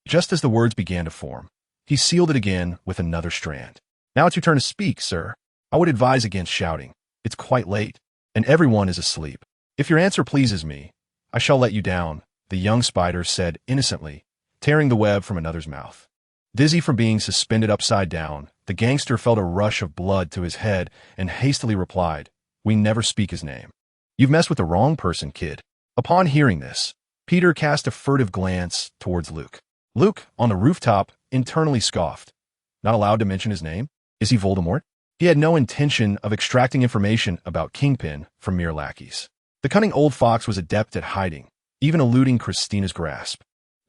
Just as the words began to form, he sealed it again with another strand. "Now it's your turn to speak, sir. I would advise against shouting. It's quite late, and everyone is asleep. If your answer pleases me, I shall let you down," the young spider said innocently, tearing the web from another's mouth. Dizzy from being suspended upside down, the gangster felt a rush of blood to his head and hastily replied, "We never speak his name." "You've messed with the wrong person, kid." Upon hearing this, Peter cast a furtive glance towards Luke. Luke, on the rooftop, internally scoffed. Not allowed to mention his name? Is he Voldemort? He had no intention of extracting information about Kingpin from mere lackeys. The cunning old fox was adept at hiding, even eluding Christina's grasp.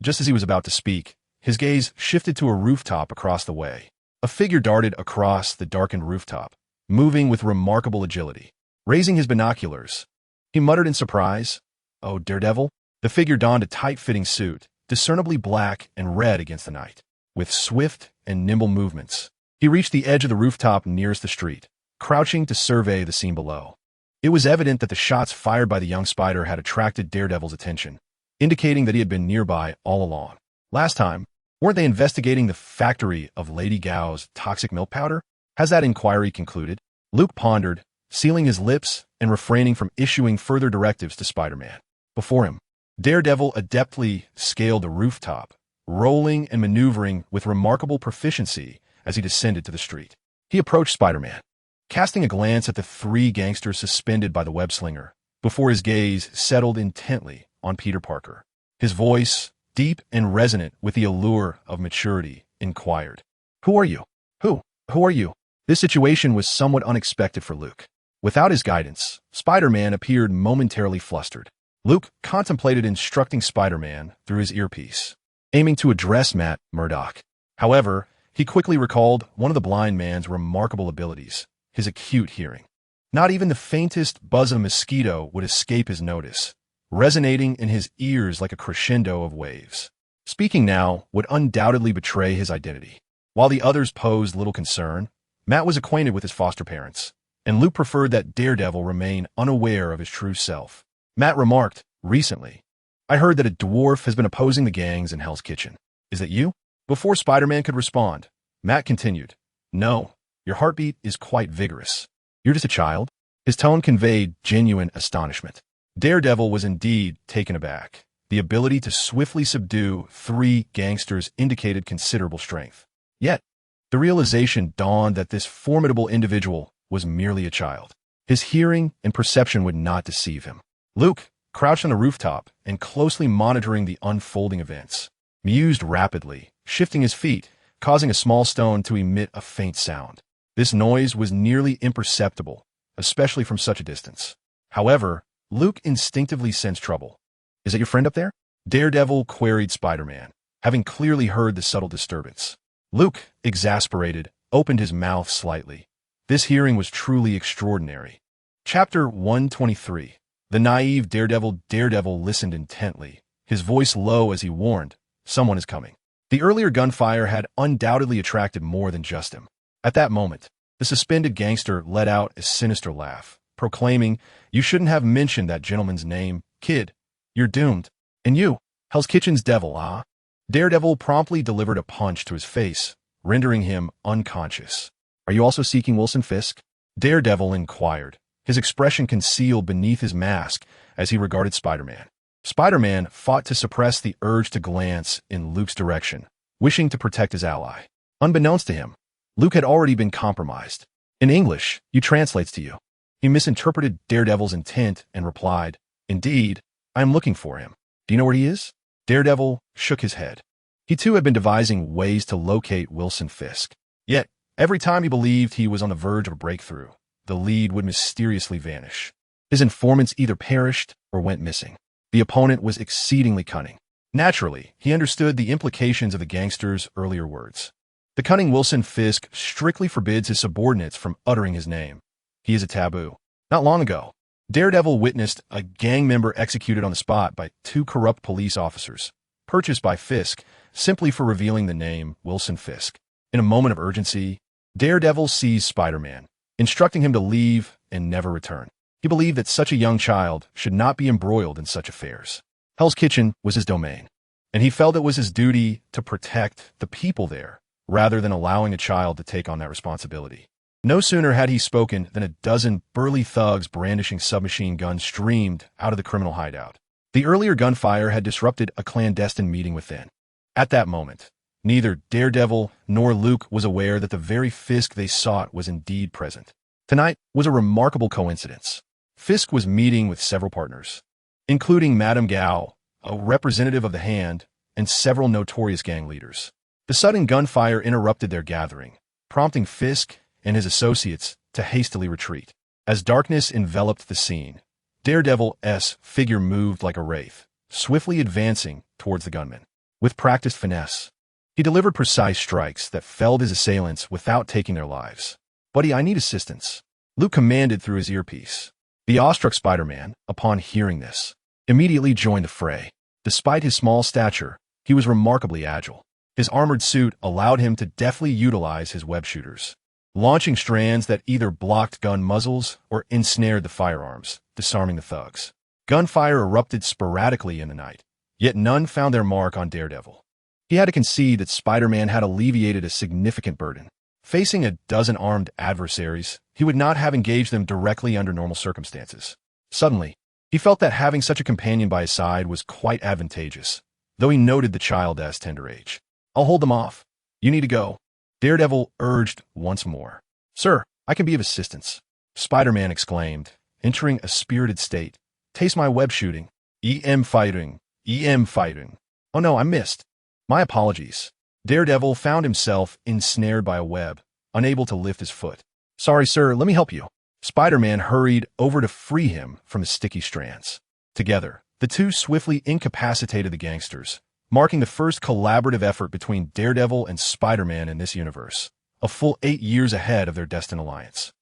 Just as he was about to speak, his gaze shifted to a rooftop across the way. A figure darted across the darkened rooftop, moving with remarkable agility. Raising his binoculars, he muttered in surprise, "Oh, Daredevil?" The figure donned a tight-fitting suit, discernibly black and red against the night. With swift and nimble movements, he reached the edge of the rooftop nearest the street, crouching to survey the scene below. It was evident that the shots fired by the young spider had attracted Daredevil's attention, indicating that he had been nearby all along. Last time, weren't they investigating the factory of Lady Gao's toxic milk powder? Has that inquiry concluded? Luke pondered, sealing his lips and refraining from issuing further directives to Spider-Man. Before him, Daredevil adeptly scaled the rooftop, rolling and maneuvering with remarkable proficiency as he descended to the street. He approached Spider-Man, casting a glance at the three gangsters suspended by the web-slinger, before his gaze settled intently on Peter Parker. His voice, deep and resonant with the allure of maturity, inquired, "Who are you? Who are you?" This situation was somewhat unexpected for Luke. Without his guidance, Spider-Man appeared momentarily flustered. Luke contemplated instructing Spider-Man through his earpiece, aiming to address Matt Murdock. However, he quickly recalled one of the blind man's remarkable abilities, his acute hearing. Not even the faintest buzz of a mosquito would escape his notice, resonating in his ears like a crescendo of waves. Speaking now would undoubtedly betray his identity. While the others posed little concern, Matt was acquainted with his foster parents, and Luke preferred that Daredevil remain unaware of his true self. Matt remarked, "Recently, I heard that a dwarf has been opposing the gangs in Hell's Kitchen. Is that you?" Before Spider-Man could respond, Matt continued, "No, your heartbeat is quite vigorous. You're just a child." His tone conveyed genuine astonishment. Daredevil was indeed taken aback. The ability to swiftly subdue three gangsters indicated considerable strength. Yet, the realization dawned that this formidable individual was merely a child. His hearing and perception would not deceive him. Luke, crouched on the rooftop and closely monitoring the unfolding events, mused rapidly, shifting his feet, causing a small stone to emit a faint sound. This noise was nearly imperceptible, especially from such a distance. However, Luke instinctively sensed trouble. "Is that your friend up there?" Daredevil queried Spider-Man, having clearly heard the subtle disturbance. Luke, exasperated, opened his mouth slightly. This hearing was truly extraordinary. Chapter 123. The naive Daredevil listened intently, his voice low as he warned, "Someone is coming." The earlier gunfire had undoubtedly attracted more than just him. At that moment, the suspended gangster let out a sinister laugh, proclaiming, "You shouldn't have mentioned that gentleman's name, kid. You're doomed. And you, Hell's Kitchen's devil, ah?" Daredevil promptly delivered a punch to his face, rendering him unconscious. "Are you also seeking Wilson Fisk?" Daredevil inquired, his expression concealed beneath his mask as he regarded Spider-Man. Spider-Man fought to suppress the urge to glance in Luke's direction, wishing to protect his ally. Unbeknownst to him, Luke had already been compromised. "In English, you translates to you." He misinterpreted Daredevil's intent and replied, "Indeed, I am looking for him. Do you know where he is?" Daredevil shook his head. He too had been devising ways to locate Wilson Fisk. Yet, every time he believed he was on the verge of a breakthrough, the lead would mysteriously vanish. His informants either perished or went missing. The opponent was exceedingly cunning. Naturally, he understood the implications of the gangster's earlier words. The cunning Wilson Fisk strictly forbids his subordinates from uttering his name. He is a taboo. Not long ago, Daredevil witnessed a gang member executed on the spot by two corrupt police officers, purchased by Fisk simply for revealing the name Wilson Fisk. In a moment of urgency, Daredevil seized Spider-Man, instructing him to leave and never return. He believed that such a young child should not be embroiled in such affairs. Hell's Kitchen was his domain, and he felt it was his duty to protect the people there, rather than allowing a child to take on that responsibility. No sooner had he spoken than a dozen burly thugs brandishing submachine guns streamed out of the criminal hideout. The earlier gunfire had disrupted a clandestine meeting within. At that moment, neither Daredevil nor Luke was aware that the very Fisk they sought was indeed present. Tonight was a remarkable coincidence. Fisk was meeting with several partners, including Madame Gao, a representative of the Hand, and several notorious gang leaders. The sudden gunfire interrupted their gathering, prompting Fisk and his associates to hastily retreat. As darkness enveloped the scene, Daredevil's figure moved like a wraith, swiftly advancing towards the gunmen. With practiced finesse, he delivered precise strikes that felled his assailants without taking their lives. "Buddy, I need assistance," Luke commanded through his earpiece. The awestruck Spider-Man, upon hearing this, immediately joined the fray. Despite his small stature, he was remarkably agile. His armored suit allowed him to deftly utilize his web shooters, launching strands that either blocked gun muzzles or ensnared the firearms, disarming the thugs. Gunfire erupted sporadically in the night, yet none found their mark on Daredevil. He had to concede that Spider-Man had alleviated a significant burden. Facing a dozen armed adversaries, he would not have engaged them directly under normal circumstances. Suddenly, he felt that having such a companion by his side was quite advantageous. though he noted the child's tender age. "I'll hold them off. You need to go," Daredevil urged once more. "Sir, I can be of assistance," Spider-Man exclaimed, entering a spirited state. "Taste my web shooting. EM fighting. EM fighting. Oh no, I missed. My apologies." Daredevil found himself ensnared by a web, unable to lift his foot. "Sorry, sir, let me help you." Spider-Man hurried over to free him from the sticky strands. Together, the two swiftly incapacitated the gangsters, marking the first collaborative effort between Daredevil and Spider-Man in this universe, a full 8 years ahead of their destined alliance.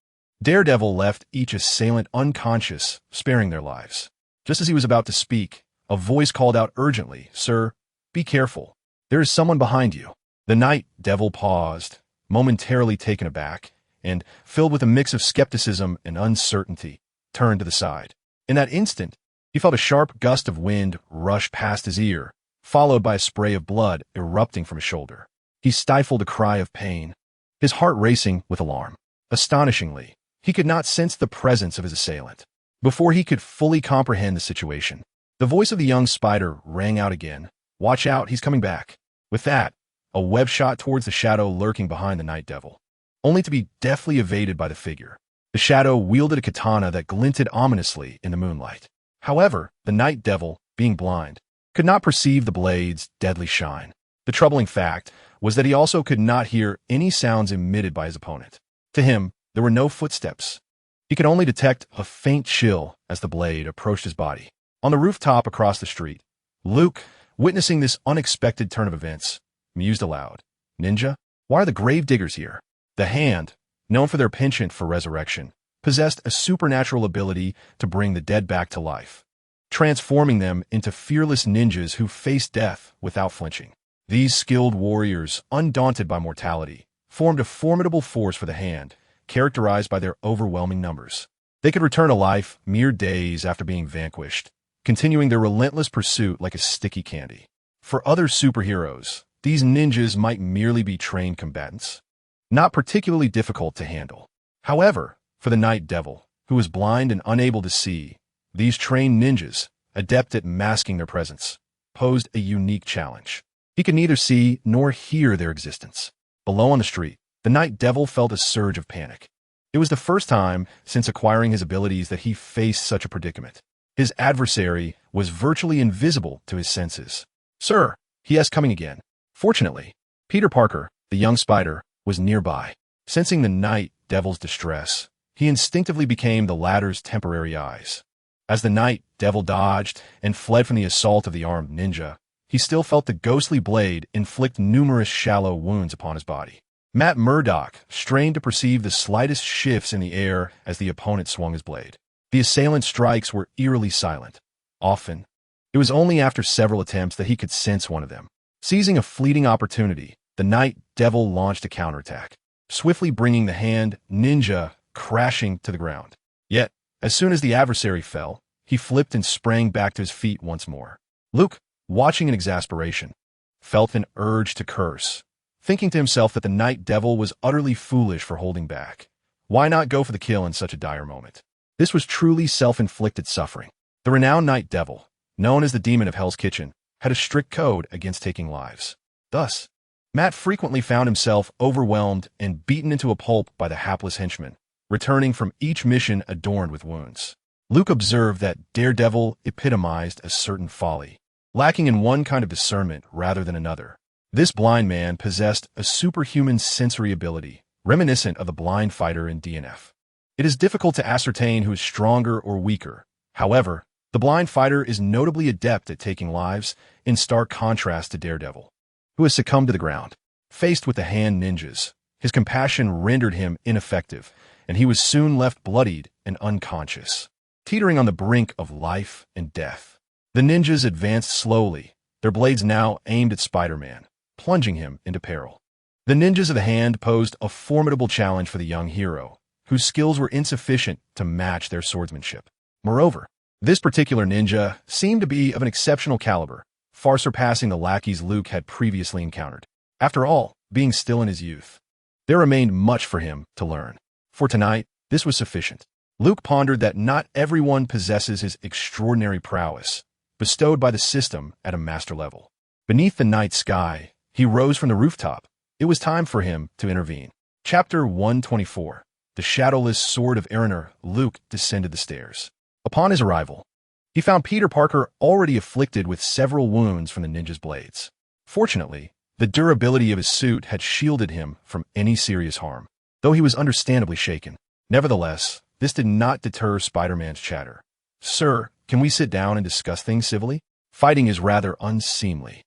Daredevil left each assailant unconscious, sparing their lives. Just as he was about to speak, a voice called out urgently, "Sir, be careful. There is someone behind you." The Night Devil paused, momentarily taken aback, and, filled with a mix of skepticism and uncertainty, turned to the side. In that instant, he felt a sharp gust of wind rush past his ear, followed by a spray of blood erupting from his shoulder. He stifled a cry of pain, his heart racing with alarm. Astonishingly, he could not sense the presence of his assailant. Before he could fully comprehend the situation, the voice of the young spider rang out again. "Watch out, he's coming back." With that, a web shot towards the shadow lurking behind the Night Devil, only to be deftly evaded by the figure. The shadow wielded a katana that glinted ominously in the moonlight. However, the Night Devil, being blind, could not perceive the blade's deadly shine. The troubling fact was that he also could not hear any sounds emitted by his opponent. To him, there were no footsteps. He could only detect a faint chill as the blade approached his body. On the rooftop across the street, Luke, witnessing this unexpected turn of events, mused aloud. "Ninja? Why are the gravediggers here?" The Hand, known for their penchant for resurrection, possessed a supernatural ability to bring the dead back to life, transforming them into fearless ninjas who face death without flinching. These skilled warriors, undaunted by mortality, formed a formidable force for the Hand, characterized by their overwhelming numbers. They could return to life mere days after being vanquished, continuing their relentless pursuit like a sticky candy. For other superheroes, these ninjas might merely be trained combatants, not particularly difficult to handle. However, for the Night Devil, who was blind and unable to see, these trained ninjas, adept at masking their presence, posed a unique challenge. He could neither see nor hear their existence. Below on the street, the Night Devil felt a surge of panic. It was the first time since acquiring his abilities that he faced such a predicament. His adversary was virtually invisible to his senses. "Sir," he asked, coming again. Fortunately, Peter Parker, the young spider, was nearby. Sensing the Night Devil's distress, he instinctively became the latter's temporary eyes. As the Night Devil dodged and fled from the assault of the armed ninja, he still felt the ghostly blade inflict numerous shallow wounds upon his body. Matt Murdock strained to perceive the slightest shifts in the air as the opponent swung his blade. The assailant's strikes were eerily silent. Often, it was only after several attempts that he could sense one of them. Seizing a fleeting opportunity, the Night Devil launched a counterattack, swiftly bringing the Hand ninja crashing to the ground. Yet, as soon as the adversary fell, he flipped and sprang back to his feet once more. Luke, watching in exasperation, felt an urge to curse, thinking to himself that the Night Devil was utterly foolish for holding back. Why not go for the kill in such a dire moment? This was truly self-inflicted suffering. The renowned Night Devil, known as the Demon of Hell's Kitchen, had a strict code against taking lives. Thus, Matt frequently found himself overwhelmed and beaten into a pulp by the hapless henchmen, returning from each mission adorned with wounds. Luke observed that Daredevil epitomized a certain folly, lacking in one kind of discernment rather than another. This blind man possessed a superhuman sensory ability, reminiscent of the blind fighter in DNF. It is difficult to ascertain who is stronger or weaker. However, the blind fighter is notably adept at taking lives, in stark contrast to Daredevil, who has succumbed to the ground. Faced with the Hand ninjas, his compassion rendered him ineffective, and he was soon left bloodied and unconscious, teetering on the brink of life and death. The ninjas advanced slowly, their blades now aimed at Spider-Man, plunging him into peril. The ninjas of the Hand posed a formidable challenge for the young hero, whose skills were insufficient to match their swordsmanship. Moreover, this particular ninja seemed to be of an exceptional caliber, far surpassing the lackeys Luke had previously encountered. After all, being still in his youth, there remained much for him to learn. For tonight, this was sufficient. Luke pondered that not everyone possesses his extraordinary prowess, bestowed by the system at a master level. Beneath the night sky, he rose from the rooftop. It was time for him to intervene. Chapter 124. The Shadowless Sword of Erenor. Luke descended the stairs. Upon his arrival, he found Peter Parker already afflicted with several wounds from the ninja's blades. Fortunately, the durability of his suit had shielded him from any serious harm, though he was understandably shaken. Nevertheless, this did not deter Spider-Man's chatter. "Sir, can we sit down and discuss things civilly? Fighting is rather unseemly.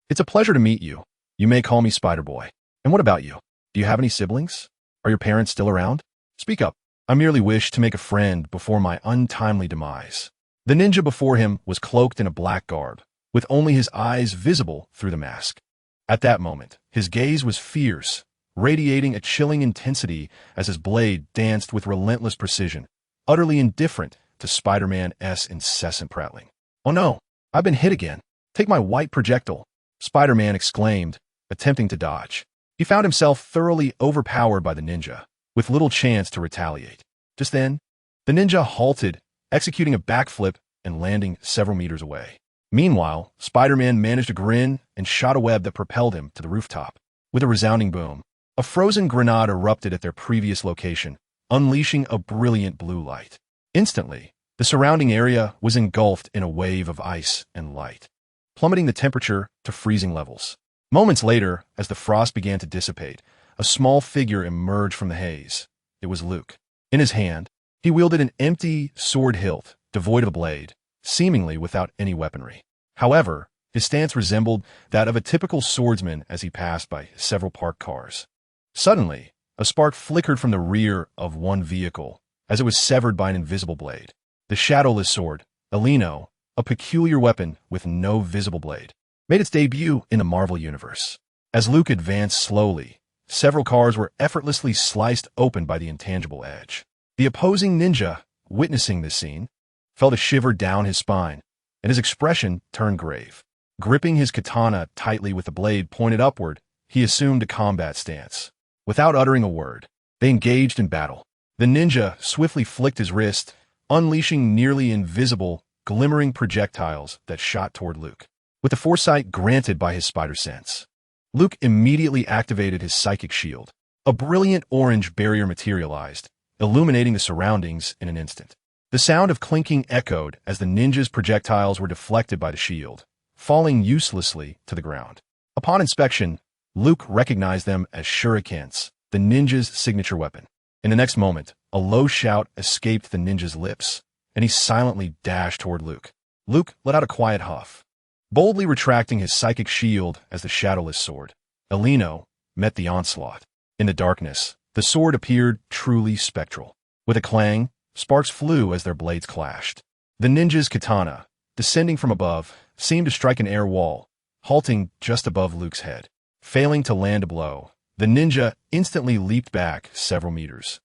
It's a pleasure to meet you. You may call me Spider-Boy. And what about you? Do you have any siblings? Are your parents still around? Speak up. I merely wish to make a friend before my untimely demise." The ninja before him was cloaked in a black garb, with only his eyes visible through the mask. At that moment, his gaze was fierce, radiating a chilling intensity as his blade danced with relentless precision, utterly indifferent to Spider-Man's incessant prattling. "Oh no, I've been hit again. Take my white projectile," Spider-Man exclaimed, attempting to dodge. He found himself thoroughly overpowered by the ninja, with little chance to retaliate. Just then, the ninja halted, executing a backflip and landing several meters away. Meanwhile, Spider-Man managed to grin and shot a web that propelled him to the rooftop. With a resounding boom, a frozen grenade erupted at their previous location, unleashing a brilliant blue light. Instantly, the surrounding area was engulfed in a wave of ice and light, plummeting the temperature to freezing levels. Moments later, as the frost began to dissipate, a small figure emerged from the haze. It was Luke. In his hand, he wielded an empty sword hilt, devoid of a blade, seemingly without any weaponry. However, his stance resembled that of a typical swordsman as he passed by several parked cars. Suddenly, a spark flickered from the rear of one vehicle as it was severed by an invisible blade. The shadowless sword, Eleno, a peculiar weapon with no visible blade, made its debut in the Marvel Universe. As Luke advanced slowly, several cars were effortlessly sliced open by the intangible edge. The opposing ninja, witnessing this scene, felt a shiver down his spine, and his expression turned grave. Gripping his katana tightly with the blade pointed upward, he assumed a combat stance. Without uttering a word, they engaged in battle. The ninja swiftly flicked his wrist, unleashing nearly invisible, glimmering projectiles that shot toward Luke. With the foresight granted by his spider sense, Luke immediately activated his psychic shield. A brilliant orange barrier materialized, illuminating the surroundings in an instant. The sound of clinking echoed as the ninja's projectiles were deflected by the shield, falling uselessly to the ground. Upon inspection, Luke recognized them as shurikens, the ninja's signature weapon. In the next moment, a low shout escaped the ninja's lips, and he silently dashed toward Luke. Luke let out a quiet huff, boldly retracting his psychic shield as the shadowless sword, Eleno, met the onslaught. In the darkness, the sword appeared truly spectral. With a clang, sparks flew as their blades clashed. The ninja's katana, descending from above, seemed to strike an air wall, halting just above Luke's head. Failing to land a blow, the ninja instantly leaped back several meters,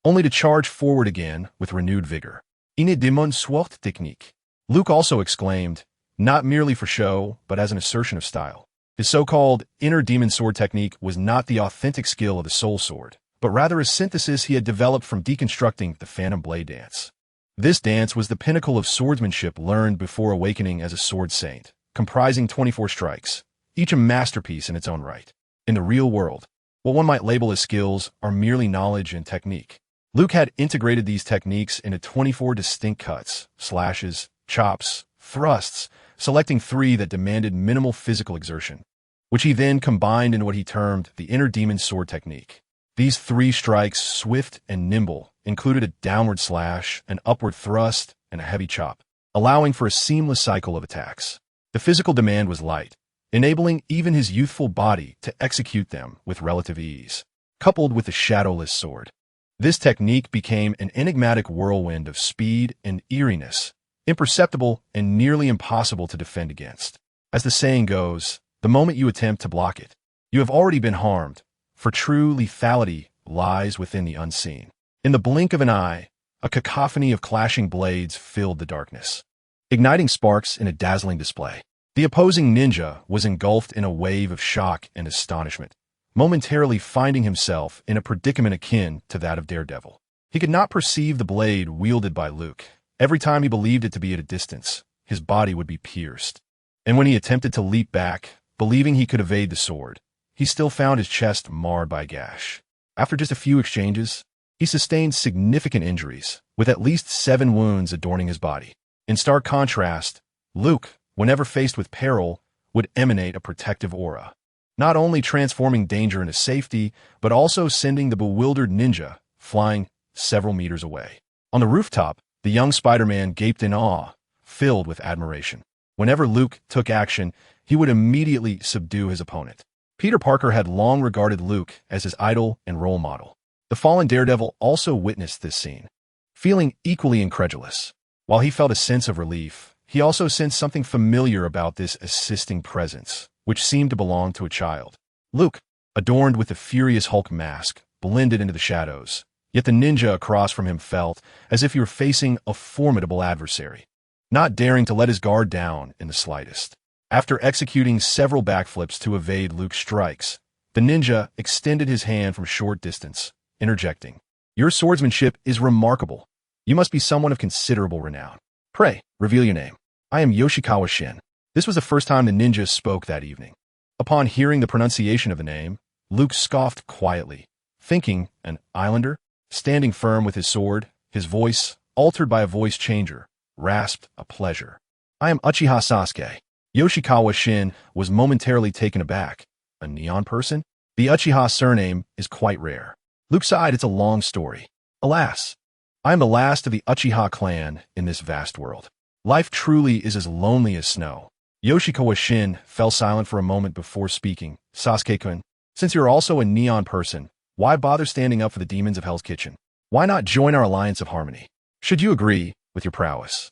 only to charge forward again with renewed vigor. "Une demon sword technique," Luke also exclaimed, not merely for show, but as an assertion of style. His so-called inner demon sword technique was not the authentic skill of the soul sword, but rather a synthesis he had developed from deconstructing the Phantom Blade dance. This dance was the pinnacle of swordsmanship learned before awakening as a sword saint, comprising 24 strikes, each a masterpiece in its own right. In the real world, what one might label as skills are merely knowledge and technique. Luke had integrated these techniques into 24 distinct cuts, slashes, chops, thrusts, selecting 3 that demanded minimal physical exertion, which he then combined into what he termed the inner demon sword technique. These 3 strikes, swift and nimble, included a downward slash, an upward thrust, and a heavy chop, allowing for a seamless cycle of attacks. The physical demand was light, enabling even his youthful body to execute them with relative ease. Coupled with the shadowless sword, this technique became an enigmatic whirlwind of speed and eeriness, imperceptible and nearly impossible to defend against. As the saying goes, the moment you attempt to block it, you have already been harmed, for true lethality lies within the unseen. In the blink of an eye, a cacophony of clashing blades filled the darkness, igniting sparks in a dazzling display. The opposing ninja was engulfed in a wave of shock and astonishment, momentarily finding himself in a predicament akin to that of Daredevil. He could not perceive the blade wielded by Luke. Every time he believed it to be at a distance, his body would be pierced. And when he attempted to leap back, believing he could evade the sword, he still found his chest marred by a gash. After just a few exchanges, he sustained significant injuries, with at least 7 wounds adorning his body. In stark contrast, Luke, whenever faced with peril, would emanate a protective aura, not only transforming danger into safety, but also sending the bewildered ninja flying several meters away. On the rooftop, the young Spider-Man gaped in awe, filled with admiration. Whenever Luke took action, he would immediately subdue his opponent. Peter Parker had long regarded Luke as his idol and role model. The fallen Daredevil also witnessed this scene, feeling equally incredulous. While he felt a sense of relief, he also sensed something familiar about this assisting presence, which seemed to belong to a child. Luke, adorned with the furious Hulk mask, blended into the shadows, yet the ninja across from him felt as if he were facing a formidable adversary, not daring to let his guard down in the slightest. After executing several backflips to evade Luke's strikes, the ninja extended his hand from short distance, interjecting, "Your swordsmanship is remarkable. You must be someone of considerable renown. Pray, reveal your name." "I am Yoshikawa Shin." This was the first time the ninja spoke that evening. Upon hearing the pronunciation of the name, Luke scoffed quietly, thinking an islander, standing firm with his sword, his voice, altered by a voice changer, rasped a pleasure. "I am Uchiha Sasuke." Yoshikawa Shin was momentarily taken aback. A neon person? The Uchiha surname is quite rare. Luke sighed. It's a long story. Alas, I am the last of the Uchiha clan in this vast world. Life truly is as lonely as snow. Yoshikawa Shin fell silent for a moment before speaking. "Sasuke-kun, since you're also a neon person, why bother standing up for the demons of Hell's Kitchen? Why not join our alliance of harmony? Should you agree with your prowess,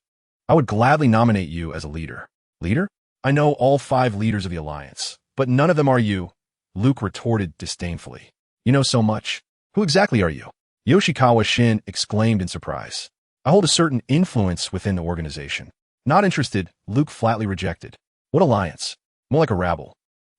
I would gladly nominate you as a leader." "Leader? I know all 5 leaders of the alliance, but none of them are you," Luke retorted disdainfully. "You know so much. Who exactly are you?" Yoshikawa Shin exclaimed in surprise. "I hold a certain influence within the organization." Not interested, Luke flatly rejected. "What alliance? More like a rabble.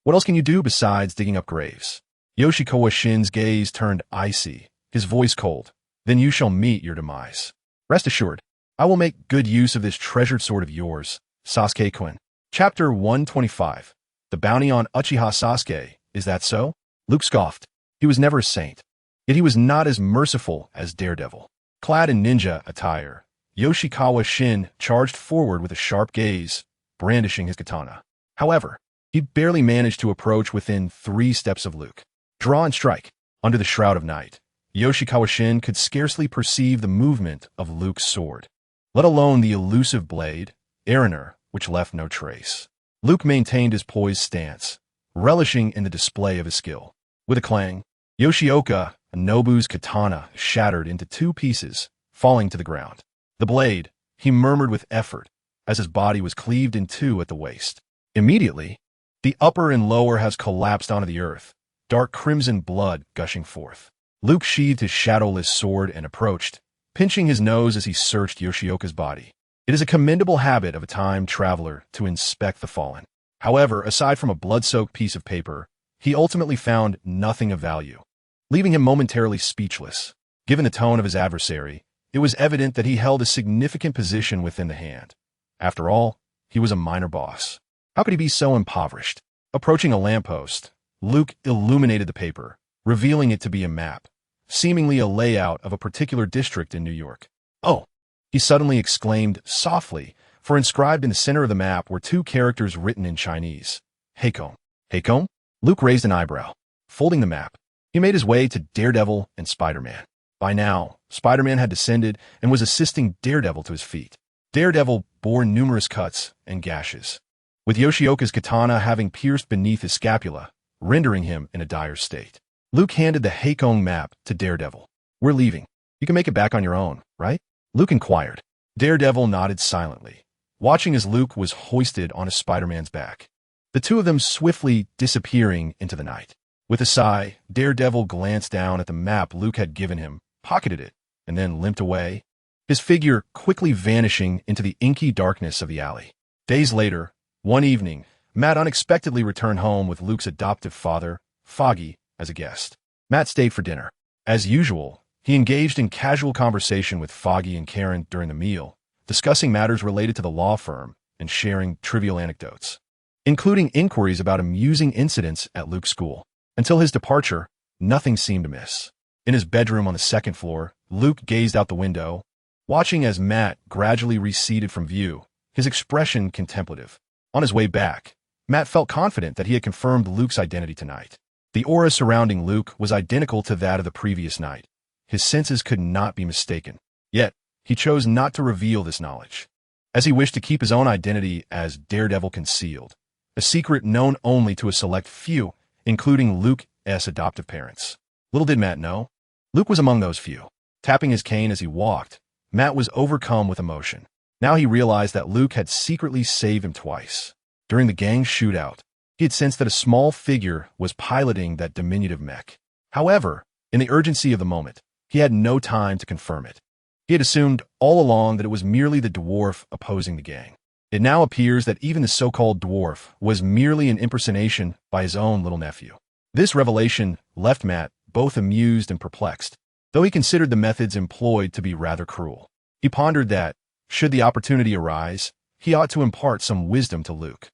What else can you do besides digging up graves?" Yoshikawa Shin's gaze turned icy, his voice cold. "Then you shall meet your demise. Rest assured, I will make good use of this treasured sword of yours, Sasuke-kun." Chapter 125. The Bounty on Uchiha Sasuke. Is that so? Luke scoffed. He was never a saint. Yet he was not as merciful as Daredevil. Clad in ninja attire, Yoshikawa Shin charged forward with a sharp gaze, brandishing his katana. However, he barely managed to approach within 3 steps of Luke. Draw and strike. Under the shroud of night, Yoshikawa Shin could scarcely perceive the movement of Luke's sword, let alone the elusive blade, Eriner, which left no trace. Luke maintained his poised stance, relishing in the display of his skill. With a clang, Yoshioka Nobu's katana shattered into 2 pieces, falling to the ground. "The blade," he murmured with effort, as his body was cleaved in 2 at the waist. Immediately, the upper and lower halves collapsed onto the earth, dark crimson blood gushing forth. Luke sheathed his shadowless sword and approached, pinching his nose as he searched Yoshioka's body. It is a commendable habit of a time traveler to inspect the fallen. However, aside from a blood-soaked piece of paper, he ultimately found nothing of value, leaving him momentarily speechless. Given the tone of his adversary, it was evident that he held a significant position within the hand. After all, he was a minor boss. How could he be so impoverished? Approaching a lamppost, Luke illuminated the paper, revealing it to be a map, seemingly a layout of a particular district in New York. "Oh!" he suddenly exclaimed softly, for inscribed in the center of the map were 2 characters written in Chinese. "Heikong." "Heikong?" Luke raised an eyebrow. Folding the map, he made his way to Daredevil and Spider-Man. By now, Spider-Man had descended and was assisting Daredevil to his feet. Daredevil bore numerous cuts and gashes, with Yoshioka's katana having pierced beneath his scapula, rendering him in a dire state. Luke handed the Heikong map to Daredevil. "We're leaving. You can make it back on your own, right?" Luke inquired. Daredevil nodded silently, watching as Luke was hoisted onto Spider-Man's back, the 2 of them swiftly disappearing into the night. With a sigh, Daredevil glanced down at the map Luke had given him, pocketed it, and then limped away, his figure quickly vanishing into the inky darkness of the alley. Days later, one evening, Matt unexpectedly returned home with Luke's adoptive father, Foggy, as a guest. Matt stayed for dinner. As usual, he engaged in casual conversation with Foggy and Karen during the meal, discussing matters related to the law firm and sharing trivial anecdotes. including inquiries about amusing incidents at Luke's school. Until his departure, nothing seemed amiss. In his bedroom on the second floor, Luke gazed out the window, watching as Matt gradually receded from view, his expression contemplative. On his way back, Matt felt confident that he had confirmed Luke's identity tonight. The aura surrounding Luke was identical to that of the previous night. His senses could not be mistaken. Yet, he chose not to reveal this knowledge, as he wished to keep his own identity as Daredevil concealed, a secret known only to a select few, including Luke's adoptive parents. Little did Matt know, Luke was among those few. Tapping his cane as he walked, Matt was overcome with emotion. Now he realized that Luke had secretly saved him twice. During the gang shootout, he had sensed that a small figure was piloting that diminutive mech. However, in the urgency of the moment, he had no time to confirm it. He had assumed all along that it was merely the dwarf opposing the gang. It now appears that even the so-called dwarf was merely an impersonation by his own little nephew. This revelation left Matt both amused and perplexed, though he considered the methods employed to be rather cruel. He pondered that, should the opportunity arise, he ought to impart some wisdom to Luke,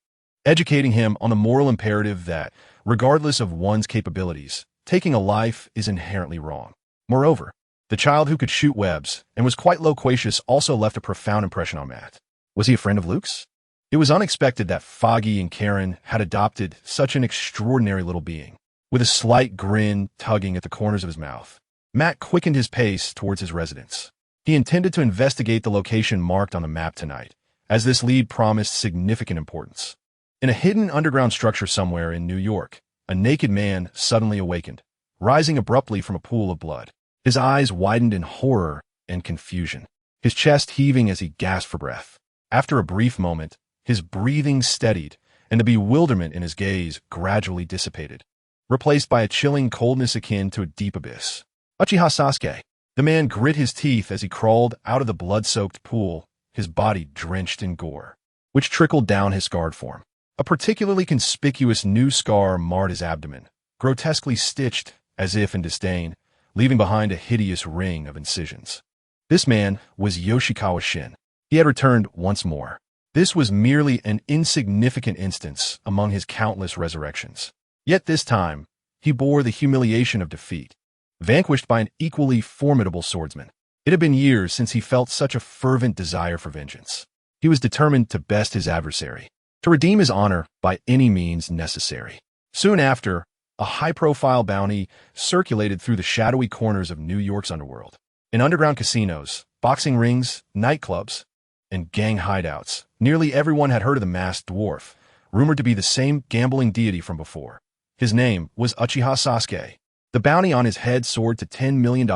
educating him on the moral imperative that, regardless of one's capabilities, taking a life is inherently wrong. Moreover, the child who could shoot webs and was quite loquacious also left a profound impression on Matt. Was he a friend of Luke's? It was unexpected that Foggy and Karen had adopted such an extraordinary little being. With a slight grin tugging at the corners of his mouth, Matt quickened his pace towards his residence. He intended to investigate the location marked on the map tonight, as this lead promised significant importance. In a hidden underground structure somewhere in New York, a naked man suddenly awakened, rising abruptly from a pool of blood. His eyes widened in horror and confusion, his chest heaving as he gasped for breath. After a brief moment, his breathing steadied, and the bewilderment in his gaze gradually dissipated, replaced by a chilling coldness akin to a deep abyss. Uchiha Sasuke. The man grit his teeth as he crawled out of the blood-soaked pool, his body drenched in gore, which trickled down his scarred form. A particularly conspicuous new scar marred his abdomen, grotesquely stitched as if in disdain, leaving behind a hideous ring of incisions. This man was Yoshikawa Shin. He had returned once more. This was merely an insignificant instance among his countless resurrections. Yet this time, he bore the humiliation of defeat, vanquished by an equally formidable swordsman. It had been years since he felt such a fervent desire for vengeance. He was determined to best his adversary, to redeem his honor by any means necessary. Soon after, a high-profile bounty circulated through the shadowy corners of New York's underworld. In underground casinos, boxing rings, nightclubs, and gang hideouts, nearly everyone had heard of the masked dwarf, rumored to be the same gambling deity from before. His name was Uchiha Sasuke. The bounty on his head soared to $10 million.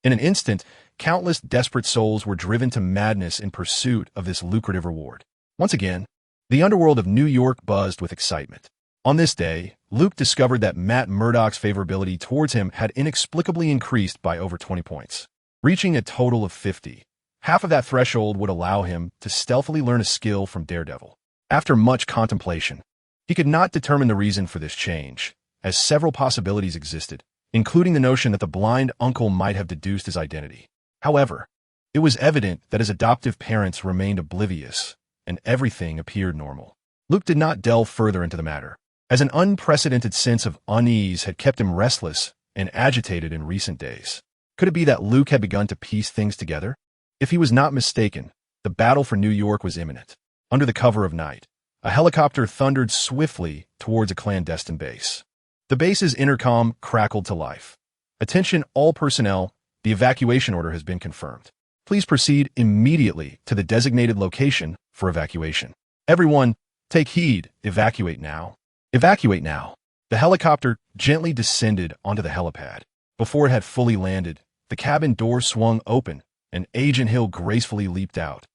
In an instant, countless desperate souls were driven to madness in pursuit of this lucrative reward. Once again, the underworld of New York buzzed with excitement. On this day, Luke discovered that Matt Murdock's favorability towards him had inexplicably increased by over 20 points, reaching a total of 50. Half of that threshold would allow him to stealthily learn a skill from Daredevil. After much contemplation, he could not determine the reason for this change, as several possibilities existed, including the notion that the blind uncle might have deduced his identity. However, it was evident that his adoptive parents remained oblivious, and everything appeared normal. Luke did not delve further into the matter, as an unprecedented sense of unease had kept him restless and agitated in recent days. Could it be that Luke had begun to piece things together? If he was not mistaken, the battle for New York was imminent. Under the cover of night, a helicopter thundered swiftly towards a clandestine base. The base's intercom crackled to life. Attention all personnel, the evacuation order has been confirmed. Please proceed immediately to the designated location for evacuation. Everyone, take heed, evacuate now. Evacuate now. The helicopter gently descended onto the helipad. Before it had fully landed, the cabin door swung open, and Agent Hill gracefully leaped out,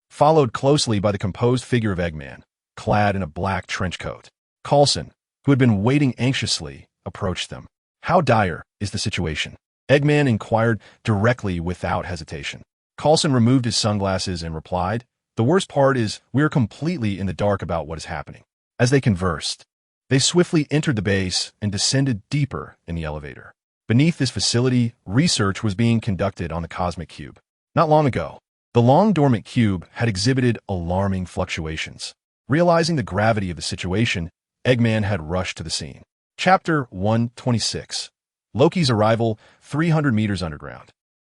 followed closely by the composed figure of Eggman, clad in a black trench coat. Coulson, who had been waiting anxiously, approached them. How dire is the situation? Eggman inquired directly without hesitation. Coulson removed his sunglasses and replied, "The worst part is we're completely in the dark about what is happening." As they conversed, they swiftly entered the base and descended deeper in the elevator. Beneath this facility, research was being conducted on the Cosmic Cube. Not long ago, the long-dormant cube had exhibited alarming fluctuations. Realizing the gravity of the situation, Eggman had rushed to the scene. Chapter 126. Loki's arrival 300 meters underground.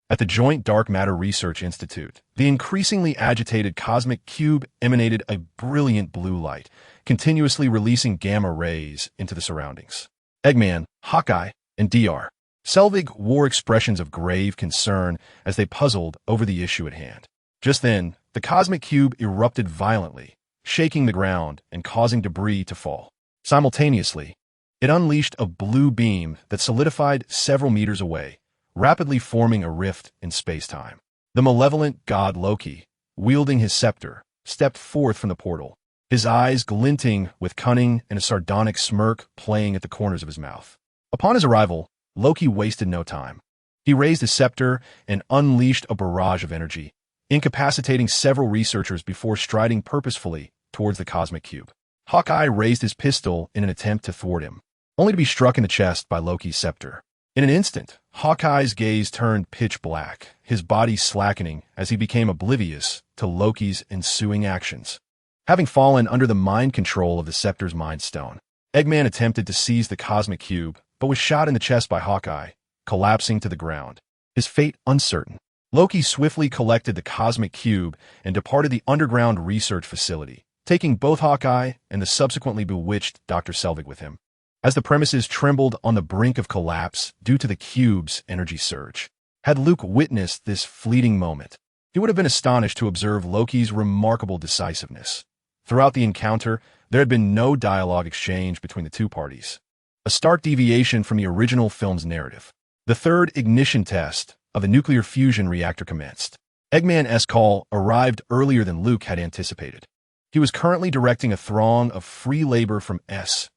At the Joint Dark Matter Research Institute, the increasingly agitated cosmic cube emanated a brilliant blue light, continuously releasing gamma rays into the surroundings. Eggman, Hawkeye, and Dr. Selvig wore expressions of grave concern as they puzzled over the issue at hand. Just then, the cosmic cube erupted violently, shaking the ground and causing debris to fall. Simultaneously, it unleashed a blue beam that solidified several meters away, rapidly forming a rift in space-time. The malevolent god Loki, wielding his scepter, stepped forth from the portal, his eyes glinting with cunning and a sardonic smirk playing at the corners of his mouth. Upon his arrival, Loki wasted no time. He raised his scepter and unleashed a barrage of energy, incapacitating several researchers before striding purposefully towards the cosmic cube. Hawkeye raised his pistol in an attempt to thwart him, only to be struck in the chest by Loki's scepter. In an instant, Hawkeye's gaze turned pitch black, his body slackening as he became oblivious to Loki's ensuing actions. Having fallen under the mind control of the scepter's Mind Stone, Eggman attempted to seize the cosmic cube, but was shot in the chest by Hawkeye, collapsing to the ground, his fate uncertain. Loki swiftly collected the cosmic cube and departed the underground research facility, taking both Hawkeye and the subsequently bewitched Dr. Selvig with him. As the premises trembled on the brink of collapse due to the cube's energy surge, had Luke witnessed this fleeting moment, he would have been astonished to observe Loki's remarkable decisiveness. Throughout the encounter, there had been no dialogue exchange between the two parties, a stark deviation from the original film's narrative. The third ignition test of the nuclear fusion reactor commenced. Eggman Eskal arrived earlier than Luke had anticipated. He was currently directing a throng of free labor from SHIELD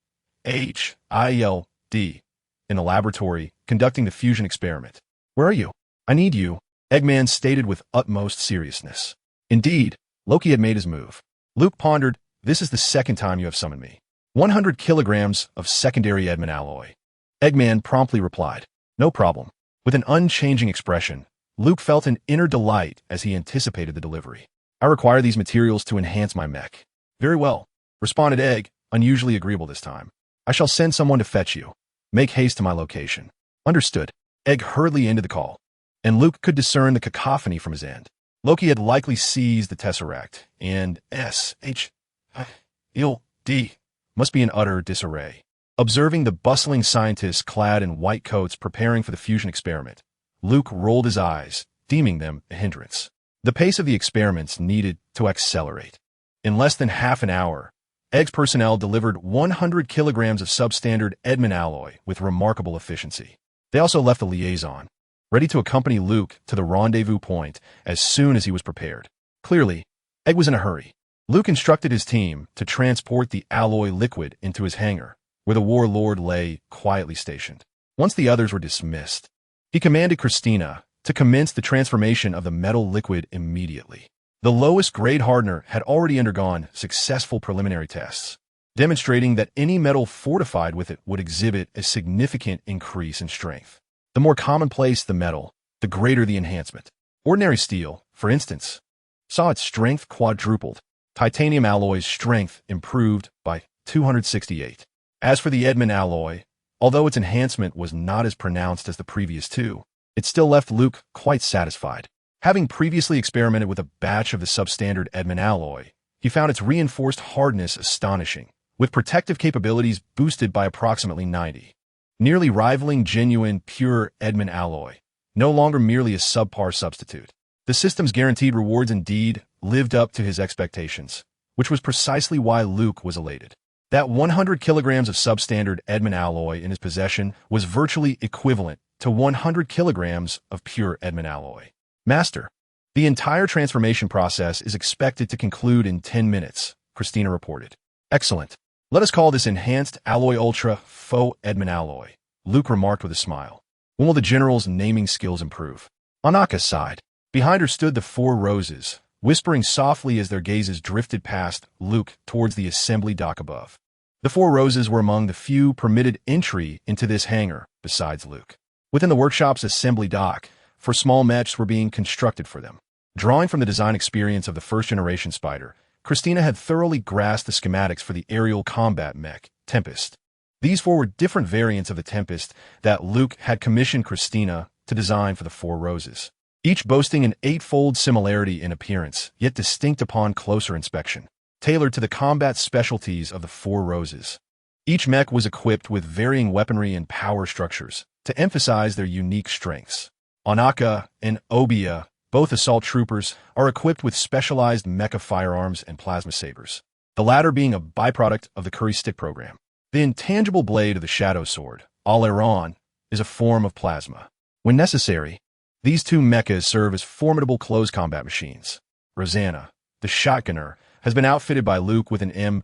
in the laboratory, conducting the fusion experiment. "Where are you? I need you," Eggman stated with utmost seriousness. Indeed, Loki had made his move. Luke pondered, "This is the second time you have summoned me. 100 kilograms of secondary Edmund alloy." Eggman promptly replied, "No problem." With an unchanging expression, Luke felt an inner delight as he anticipated the delivery. "I require these materials to enhance my mech." "Very well," responded Egg, unusually agreeable this time. "I shall send someone to fetch you. Make haste to my location." "Understood." Egg hurriedly ended the call, and Luke could discern the cacophony from his end. Loki had likely seized the Tesseract, and SHIELD must be in utter disarray. Observing the bustling scientists clad in white coats preparing for the fusion experiment, Luke rolled his eyes, deeming them a hindrance. The pace of the experiments needed to accelerate. In less than half an hour, Egg's personnel delivered 100 kilograms of substandard Edmund alloy with remarkable efficiency. They also left the liaison, ready to accompany Luke to the rendezvous point as soon as he was prepared. Clearly, Egg was in a hurry. Luke instructed his team to transport the alloy liquid into his hangar, where the warlord lay quietly stationed. Once the others were dismissed, he commanded Christina to commence the transformation of the metal liquid immediately. The lowest grade hardener had already undergone successful preliminary tests, demonstrating that any metal fortified with it would exhibit a significant increase in strength. The more commonplace the metal, the greater the enhancement. Ordinary steel, for instance, saw its strength quadrupled. Titanium alloy's strength improved by 268. As for the Edmund alloy, although its enhancement was not as pronounced as the previous two, it still left Luke quite satisfied. Having previously experimented with a batch of the substandard Edmund alloy, he found its reinforced hardness astonishing, with protective capabilities boosted by approximately 90, nearly rivaling genuine, pure Edmund alloy, no longer merely a subpar substitute. The system's guaranteed rewards indeed lived up to his expectations, which was precisely why Luke was elated. That 100 kilograms of substandard Edmund alloy in his possession was virtually equivalent to 100 kilograms of pure Edmund alloy. "Master, the entire transformation process is expected to conclude in 10 minutes, Christina reported. "Excellent. Let us call this Enhanced Alloy Ultra Faux Edmund alloy," Luke remarked with a smile. "When will the general's naming skills improve?" Anaka sighed. Behind her stood the four Roses, whispering softly as their gazes drifted past Luke towards the assembly dock above. The four Roses were among the few permitted entry into this hangar, besides Luke. Within the workshop's assembly dock, for small mechs were being constructed for them. Drawing from the design experience of the first-generation Spider, Christina had thoroughly grasped the schematics for the aerial combat mech, Tempest. These four were different variants of the Tempest that Luke had commissioned Christina to design for the Four Roses, each boasting an eightfold similarity in appearance, yet distinct upon closer inspection, tailored to the combat specialties of the Four Roses. Each mech was equipped with varying weaponry and power structures to emphasize their unique strengths. Onaka and Obia, both assault troopers, are equipped with specialized mecha firearms and plasma sabers, the latter being a byproduct of the Curry Stick program. The intangible blade of the Shadow Sword, Aileron, is a form of plasma. When necessary, these two mechas serve as formidable close combat machines. Rosanna, the shotgunner, has been outfitted by Luke with an M3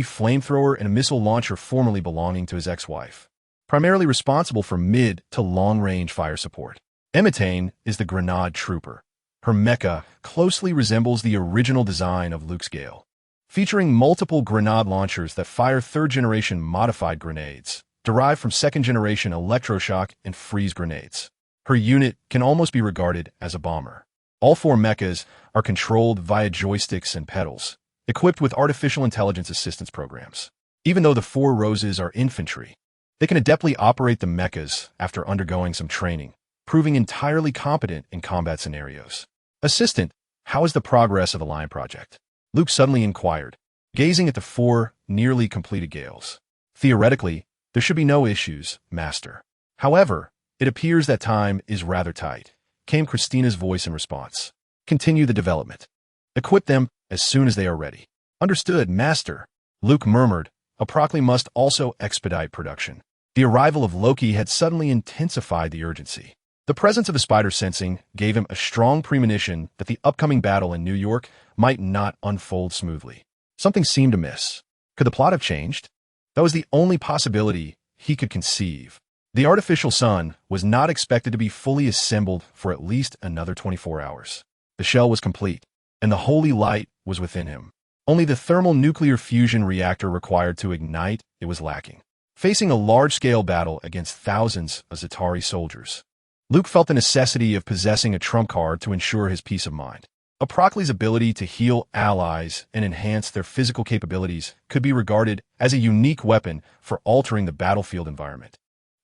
flamethrower and a missile launcher formerly belonging to his ex-wife, primarily responsible for mid to long-range fire support. Emetane is the Grenade Trooper. Her mecha closely resembles the original design of Luke's Gale, featuring multiple grenade launchers that fire third-generation modified grenades, derived from second-generation electroshock and freeze grenades. Her unit can almost be regarded as a bomber. All four mechas are controlled via joysticks and pedals, equipped with artificial intelligence assistance programs. Even though the Four Roses are infantry, they can adeptly operate the mechas after undergoing some training, proving entirely competent in combat scenarios. Assistant, how is the progress of the Lion Project? Luke suddenly inquired, gazing at the four nearly completed Gales. Theoretically, there should be no issues, Master. However, it appears that time is rather tight, came Christina's voice in response. Continue the development. Equip them as soon as they are ready. Understood, Master, Luke murmured. Aprocli must also expedite production. The arrival of Loki had suddenly intensified the urgency. The presence of the spider sensing gave him a strong premonition that the upcoming battle in New York might not unfold smoothly. Something seemed amiss. Could the plot have changed? That was the only possibility he could conceive. The artificial sun was not expected to be fully assembled for at least another 24 hours. The shell was complete, and the holy light was within him. Only the thermal nuclear fusion reactor required to ignite it was lacking. Facing a large-scale battle against thousands of Chitauri soldiers, Luke felt the necessity of possessing a trump card to ensure his peace of mind. Aprocli's ability to heal allies and enhance their physical capabilities could be regarded as a unique weapon for altering the battlefield environment,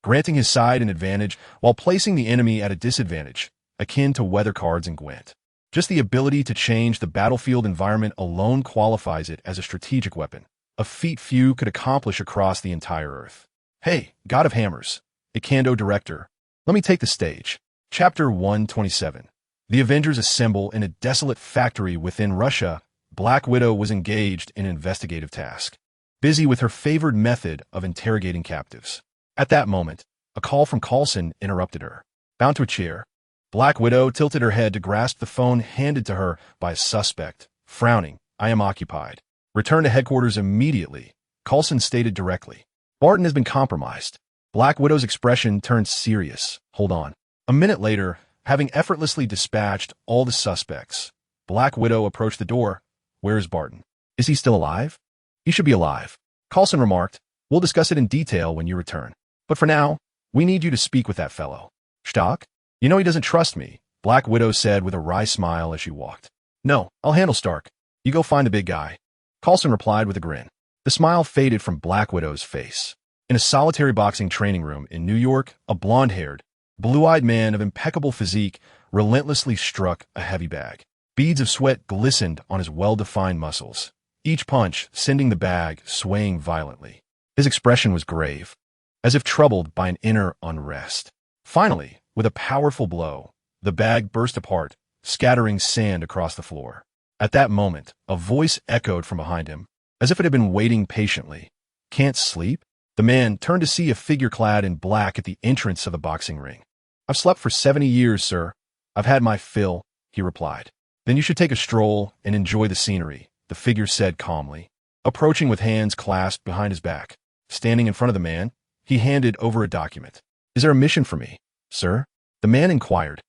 granting his side an advantage while placing the enemy at a disadvantage, akin to weather cards in Gwent. Just the ability to change the battlefield environment alone qualifies it as a strategic weapon, a feat few could accomplish across the entire Earth. Hey, God of Hammers, Ikando Director, let me take the stage. Chapter 127. The Avengers assemble in a desolate factory within Russia. Black Widow was engaged in an investigative task, busy with her favored method of interrogating captives. At that moment, a call from Coulson interrupted her. Bound to a chair, Black Widow tilted her head to grasp the phone handed to her by a suspect. Frowning, I am occupied. Return to headquarters immediately, Coulson stated directly. Barton has been compromised. Black Widow's expression turned serious. Hold on. A minute later, having effortlessly dispatched all the suspects, Black Widow approached the door. Where is Barton? Is he still alive? He should be alive, Coulson remarked. We'll discuss it in detail when you return. But for now, we need you to speak with that fellow. Stock? You know he doesn't trust me, Black Widow said with a wry smile as she walked. No, I'll handle Stark. You go find the big guy, Coulson replied with a grin. The smile faded from Black Widow's face. In a solitary boxing training room in New York, a blonde-haired, blue-eyed man of impeccable physique relentlessly struck a heavy bag. Beads of sweat glistened on his well-defined muscles, each punch sending the bag swaying violently. His expression was grave, as if troubled by an inner unrest. Finally, with a powerful blow, the bag burst apart, scattering sand across the floor. At that moment, a voice echoed from behind him, as if it had been waiting patiently. Can't sleep? The man turned to see a figure clad in black at the entrance of the boxing ring. I've slept for 70 years, sir. I've had my fill, he replied. Then you should take a stroll and enjoy the scenery, the figure said calmly, approaching with hands clasped behind his back. Standing in front of the man, he handed over a document. Is there a mission for me, sir? The man inquired,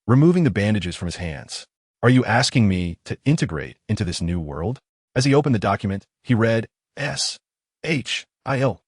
removing the bandages from his hands. Are you asking me to integrate into this new world? As he opened the document, he read, S.H.I.L.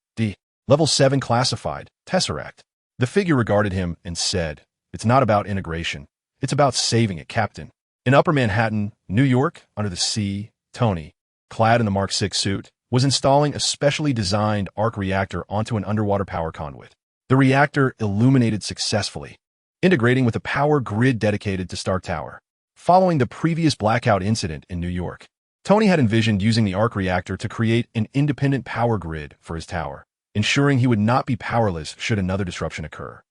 Level 7 classified, Tesseract. The figure regarded him and said, It's not about integration. It's about saving it, Captain. In Upper Manhattan, New York, under the sea, Tony, clad in the Mark 6 suit, was installing a specially designed arc reactor onto an underwater power conduit. The reactor illuminated successfully, integrating with a power grid dedicated to Stark Tower. Following the previous blackout incident in New York, Tony had envisioned using the arc reactor to create an independent power grid for his tower, ensuring he would not be powerless should another disruption occur.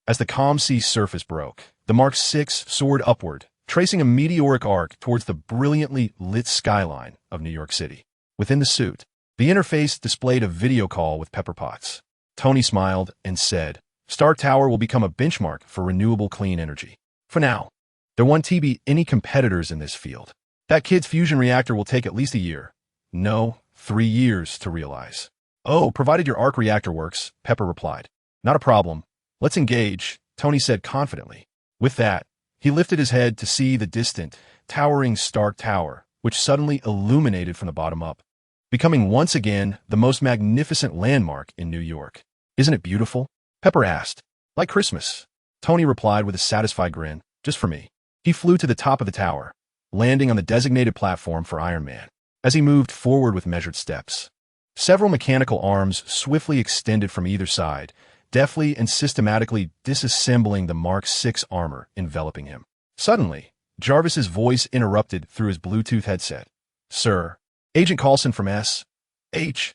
As the calm sea surface broke, the Mark 6 soared upward, tracing a meteoric arc towards the brilliantly lit skyline of New York City. Within the suit, the interface displayed a video call with Pepper Potts. Tony smiled and said, "Stark Tower will become a benchmark for renewable clean energy. For now, there won't be any competitors in this field. That kid's fusion reactor will take at least a year. No, 3 years to realize." "Oh, provided your arc reactor works," Pepper replied. "Not a problem. Let's engage," Tony said confidently. With that, he lifted his head to see the distant, towering Stark Tower, which suddenly illuminated from the bottom up, becoming once again the most magnificent landmark in New York. "Isn't it beautiful?" Pepper asked. "Like Christmas," Tony replied with a satisfied grin. "Just for me." He flew to the top of the tower, landing on the designated platform for Iron Man. As he moved forward with measured steps, several mechanical arms swiftly extended from either side, deftly and systematically disassembling the Mark 6 armor enveloping him. Suddenly, Jarvis's voice interrupted through his Bluetooth headset. "Sir, Agent Coulson from SHIELD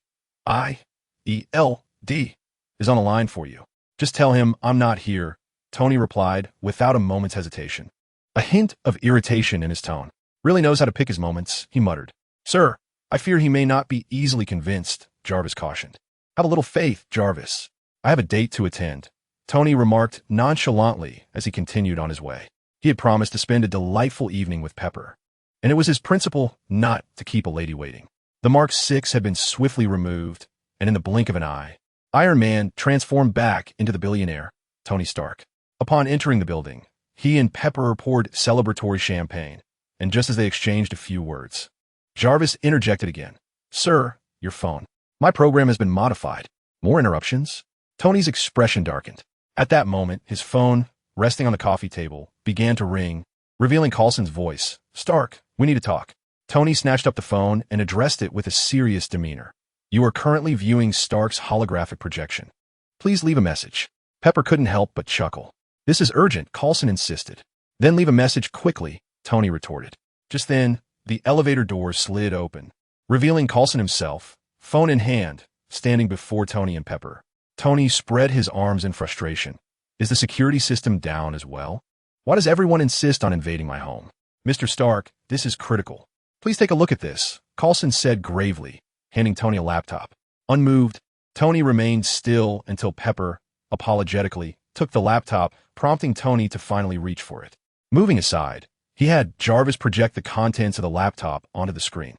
is on the line for you. Just tell him I'm not here," Tony replied without a moment's hesitation. A hint of irritation in his tone. "Really knows how to pick his moments," he muttered. "Sir, I fear he may not be easily convinced," Jarvis cautioned. "Have a little faith, Jarvis. I have a date to attend," Tony remarked nonchalantly as he continued on his way. He had promised to spend a delightful evening with Pepper, and it was his principle not to keep a lady waiting. The Mark 6 had been swiftly removed, and in the blink of an eye, Iron Man transformed back into the billionaire, Tony Stark. Upon entering the building, he and Pepper poured celebratory champagne, and just as they exchanged a few words, Jarvis interjected again. "Sir, your phone. My program has been modified." "More interruptions?" Tony's expression darkened. At that moment, his phone, resting on the coffee table, began to ring, revealing Coulson's voice. "Stark, we need to talk." Tony snatched up the phone and addressed it with a serious demeanor. "You are currently viewing Stark's holographic projection. Please leave a message." Pepper couldn't help but chuckle. "This is urgent," Coulson insisted. "Then leave a message quickly," Tony retorted. Just then, the elevator doors slid open, revealing Coulson himself, phone in hand, standing before Tony and Pepper. Tony spread his arms in frustration. "Is the security system down as well? Why does everyone insist on invading my home?" "Mr. Stark, this is critical. Please take a look at this," Coulson said gravely, handing Tony a laptop. Unmoved, Tony remained still until Pepper, apologetically, took the laptop, prompting Tony to finally reach for it. Moving aside, he had Jarvis project the contents of the laptop onto the screen.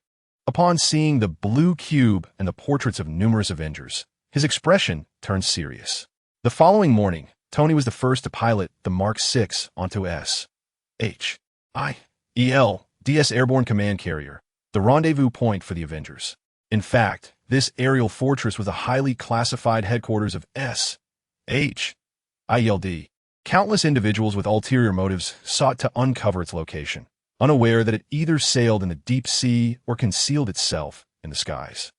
Upon seeing the blue cube and the portraits of numerous Avengers, his expression turned serious. The following morning, Tony was the first to pilot the Mark 6 onto SHIELD Airborne Command Carrier, the rendezvous point for the Avengers. In fact, this aerial fortress was a highly classified headquarters of SHIELD. Countless individuals with ulterior motives sought to uncover its location, unaware that it either sailed in the deep sea or concealed itself in the skies.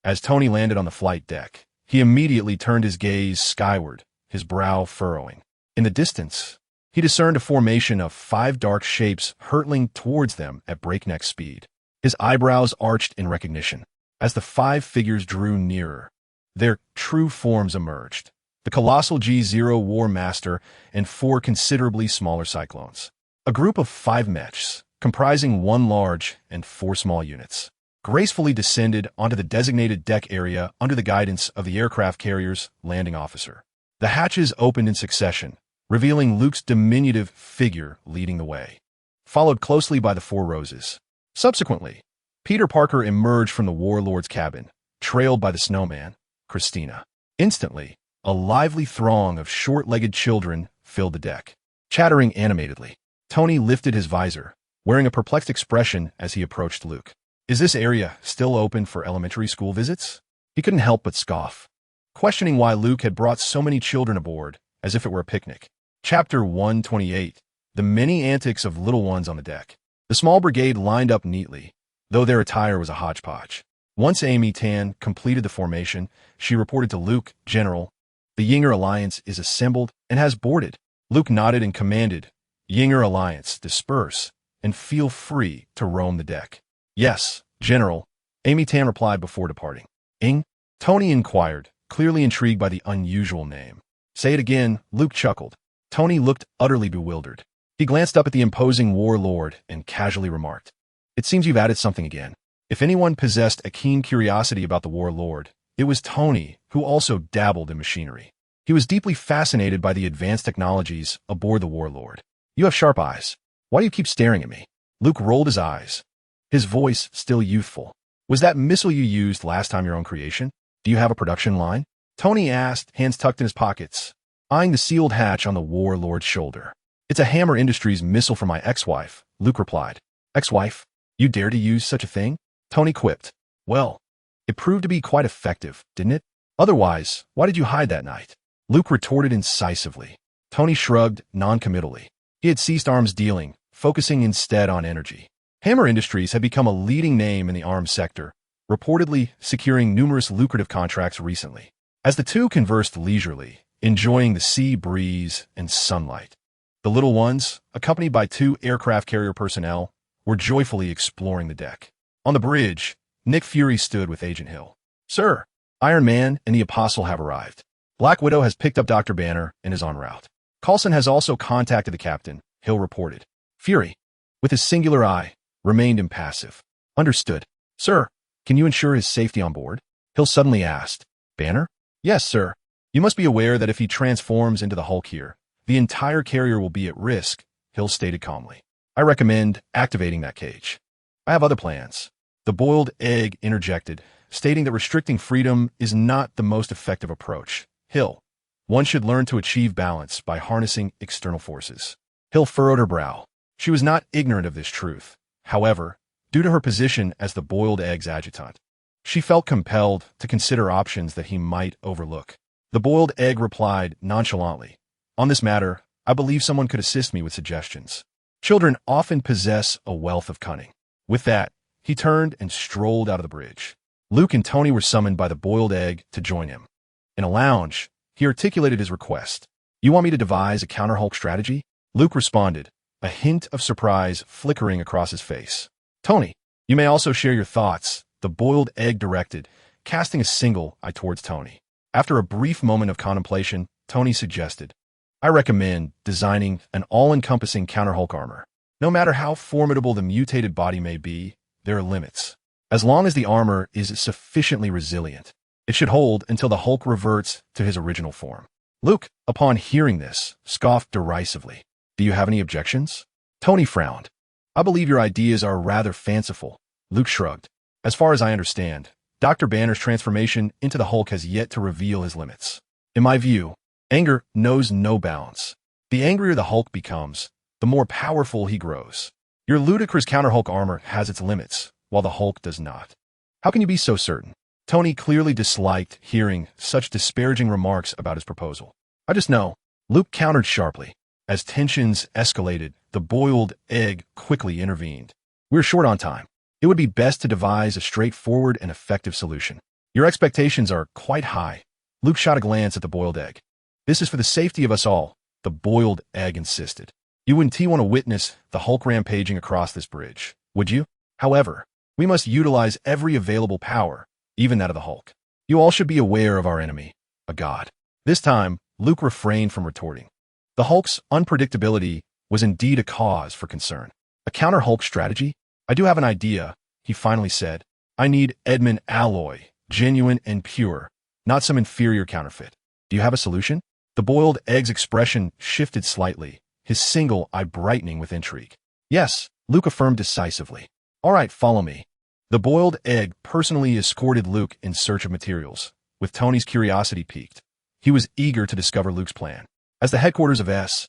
As Tony landed on the flight deck, he immediately turned his gaze skyward, his brow furrowing. In the distance, he discerned a formation of 5 dark shapes hurtling towards them at breakneck speed. His eyebrows arched in recognition. As the 5 figures drew nearer, their true forms emerged. The colossal G0 War Master and 4 considerably smaller Cyclones. A group of 5 mechs, comprising 1 large and 4 small units, gracefully descended onto the designated deck area under the guidance of the aircraft carrier's landing officer. The hatches opened in succession, revealing Luke's diminutive figure leading the way, followed closely by the 4 Roses. Subsequently, Peter Parker emerged from the warlord's cabin, trailed by the snowman, Christina. Instantly, a lively throng of short-legged children filled the deck, chattering animatedly. Tony lifted his visor, wearing a perplexed expression as he approached Luke. "Is this area still open for elementary school visits?" He couldn't help but scoff, questioning why Luke had brought so many children aboard, as if it were a picnic. Chapter 128. The many antics of little ones on the deck. The small brigade lined up neatly, though their attire was a hodgepodge. Once Amy Tan completed the formation, she reported to Luke, "General, the Yinger Alliance is assembled and has boarded." Luke nodded and commanded, "Yinger Alliance, disperse, and feel free to roam the deck." "Yes, General," Amy Tan replied before departing. "Ing?" Tony inquired, clearly intrigued by the unusual name. "Say it again," Luke chuckled. Tony looked utterly bewildered. He glanced up at the imposing warlord and casually remarked, "It seems you've added something again." If anyone possessed a keen curiosity about the warlord, it was Tony, who also dabbled in machinery. He was deeply fascinated by the advanced technologies aboard the warlord. "You have sharp eyes. Why do you keep staring at me?" Luke rolled his eyes, his voice still youthful. "Was that missile you used last time your own creation? Do you have a production line?" Tony asked, hands tucked in his pockets, eyeing the sealed hatch on the warlord's shoulder. "It's a Hammer Industries missile for my ex-wife," Luke replied. "Ex-wife? You dare to use such a thing?" Tony quipped. "Well, it proved to be quite effective, didn't it? Otherwise, why did you hide that night?" Luke retorted incisively. Tony shrugged non-committally. He had ceased arms dealing, focusing instead on energy. Hammer Industries had become a leading name in the arms sector, reportedly securing numerous lucrative contracts recently. As the two conversed leisurely, enjoying the sea breeze and sunlight, the little ones, accompanied by two aircraft carrier personnel, were joyfully exploring the deck. On the bridge, Nick Fury stood with Agent Hill. "Sir, Iron Man and the Apostle have arrived. Black Widow has picked up Dr. Banner and is en route. Coulson has also contacted the captain," Hill reported. Fury, with his singular eye, remained impassive. "Understood. Sir, can you ensure his safety on board?" Hill suddenly asked. "Banner?" "Yes, sir. You must be aware that if he transforms into the Hulk here, the entire carrier will be at risk," Hill stated calmly. "I recommend activating that cage." "I have other plans." The boiled egg interjected, stating that restricting freedom is not the most effective approach. "Hill, one should learn to achieve balance by harnessing external forces." Hill furrowed her brow. She was not ignorant of this truth. However, due to her position as the boiled egg's adjutant, she felt compelled to consider options that he might overlook. The boiled egg replied nonchalantly, "On this matter, I believe someone could assist me with suggestions. Children often possess a wealth of cunning." With that, he turned and strolled out of the bridge. Luke and Tony were summoned by the boiled egg to join him. In a lounge, he articulated his request. "You want me to devise a counter-Hulk strategy?" Luke responded, a hint of surprise flickering across his face. "Tony, you may also share your thoughts," the boiled egg directed, casting a single eye towards Tony. After a brief moment of contemplation, Tony suggested, "I recommend designing an all-encompassing counter-Hulk armor. No matter how formidable the mutated body may be, there are limits. As long as the armor is sufficiently resilient, it should hold until the Hulk reverts to his original form." Luke, upon hearing this, scoffed derisively. "Do you have any objections?" Tony frowned. "I believe your ideas are rather fanciful." Luke shrugged. "As far as I understand, Dr. Banner's transformation into the Hulk has yet to reveal his limits. In my view, anger knows no bounds. The angrier the Hulk becomes, the more powerful he grows. Your ludicrous counter-Hulk armor has its limits, while the Hulk does not." "How can you be so certain?" Tony clearly disliked hearing such disparaging remarks about his proposal. "I just know," Luke countered sharply. As tensions escalated, the boiled egg quickly intervened. "We're short on time. It would be best to devise a straightforward and effective solution." "Your expectations are quite high." Luke shot a glance at the boiled egg. "This is for the safety of us all," the boiled egg insisted. "You wouldn't want to witness the Hulk rampaging across this bridge, would you? However, we must utilize every available power, even that of the Hulk. You all should be aware of our enemy, a god." This time, Luke refrained from retorting. The Hulk's unpredictability was indeed a cause for concern. "A counter-Hulk strategy? I do have an idea," he finally said. "I need Edmund alloy, genuine and pure, not some inferior counterfeit. Do you have a solution?" The boiled egg's expression shifted slightly, his single eye brightening with intrigue. "Yes," Luke affirmed decisively. "All right, follow me." The boiled egg personally escorted Luke in search of materials, with Tony's curiosity piqued. He was eager to discover Luke's plan. As the headquarters of S.H.I.E.L.D.,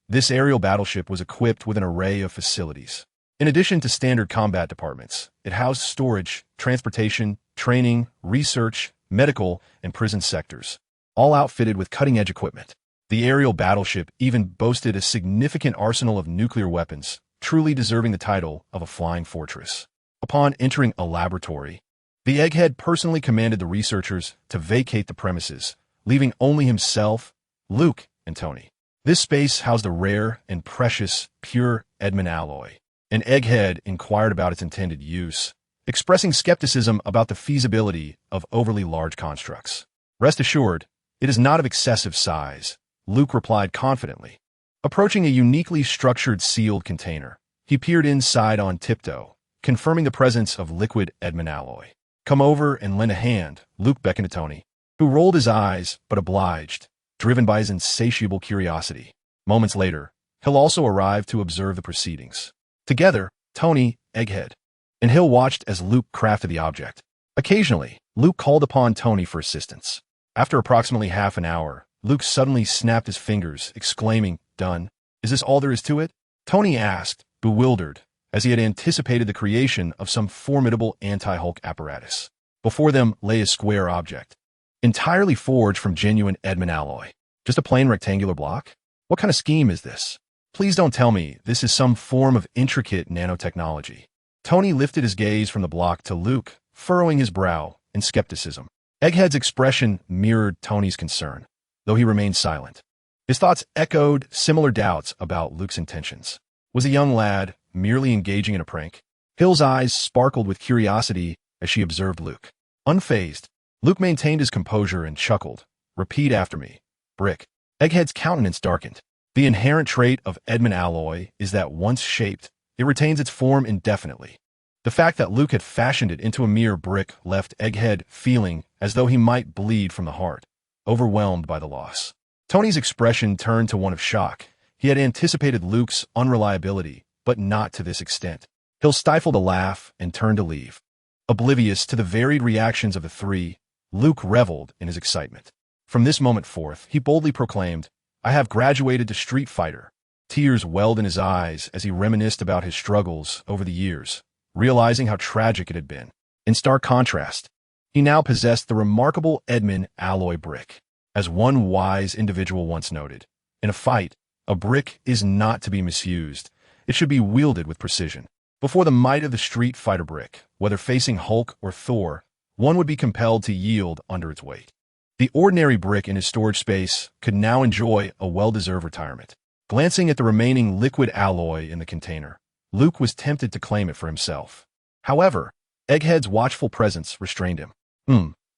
this aerial battleship was equipped with an array of facilities. In addition to standard combat departments, it housed storage, transportation, training, research, medical, and prison sectors, all outfitted with cutting-edge equipment. The aerial battleship even boasted a significant arsenal of nuclear weapons, truly deserving the title of a flying fortress. Upon entering a laboratory, the egghead personally commanded the researchers to vacate the premises, leaving only himself, Luke, and Tony. This space housed a rare and precious pure Edmund alloy. An egghead inquired about its intended use, expressing skepticism about the feasibility of overly large constructs. Rest assured, it is not of excessive size, Luke replied confidently. Approaching a uniquely structured sealed container, he peered inside on tiptoe, confirming the presence of liquid Edmund alloy. Come over and lend a hand, Luke beckoned to Tony, who rolled his eyes but obliged, driven by his insatiable curiosity. Moments later, Hill also arrived to observe the proceedings. Together, Tony, Egghead, and Hill watched as Luke crafted the object. Occasionally, Luke called upon Tony for assistance. After approximately half an hour, Luke suddenly snapped his fingers, exclaiming, "Done. Is this all there is to it?" Tony asked, bewildered, as he had anticipated the creation of some formidable anti-Hulk apparatus. Before them lay a square object, entirely forged from genuine Edmund alloy. Just a plain rectangular block? What kind of scheme is this? Please don't tell me this is some form of intricate nanotechnology. Tony lifted his gaze from the block to Luke, furrowing his brow in skepticism. Egghead's expression mirrored Tony's concern, though he remained silent. His thoughts echoed similar doubts about Luke's intentions. Was a young lad merely engaging in a prank? Hill's eyes sparkled with curiosity as she observed Luke. Unfazed, Luke maintained his composure and chuckled. "Repeat after me. Brick." Egghead's countenance darkened. The inherent trait of Edmund alloy is that once shaped, it retains its form indefinitely. The fact that Luke had fashioned it into a mere brick left Egghead feeling as though he might bleed from the heart, overwhelmed by the loss. Tony's expression turned to one of shock. He had anticipated Luke's unreliability, but not to this extent. Hill stifled a laugh and turned to leave. Oblivious to the varied reactions of the three, Luke reveled in his excitement. From this moment forth, he boldly proclaimed, "I have graduated to Street Fighter." Tears welled in his eyes as he reminisced about his struggles over the years, realizing how tragic it had been. In stark contrast, he now possessed the remarkable Edmund alloy brick. As one wise individual once noted, in a fight, a brick is not to be misused. It should be wielded with precision. Before the might of the Street Fighter brick, whether facing Hulk or Thor, one would be compelled to yield under its weight. The ordinary brick in his storage space could now enjoy a well-deserved retirement. Glancing at the remaining liquid alloy in the container, Luke was tempted to claim it for himself. However, Egghead's watchful presence restrained him.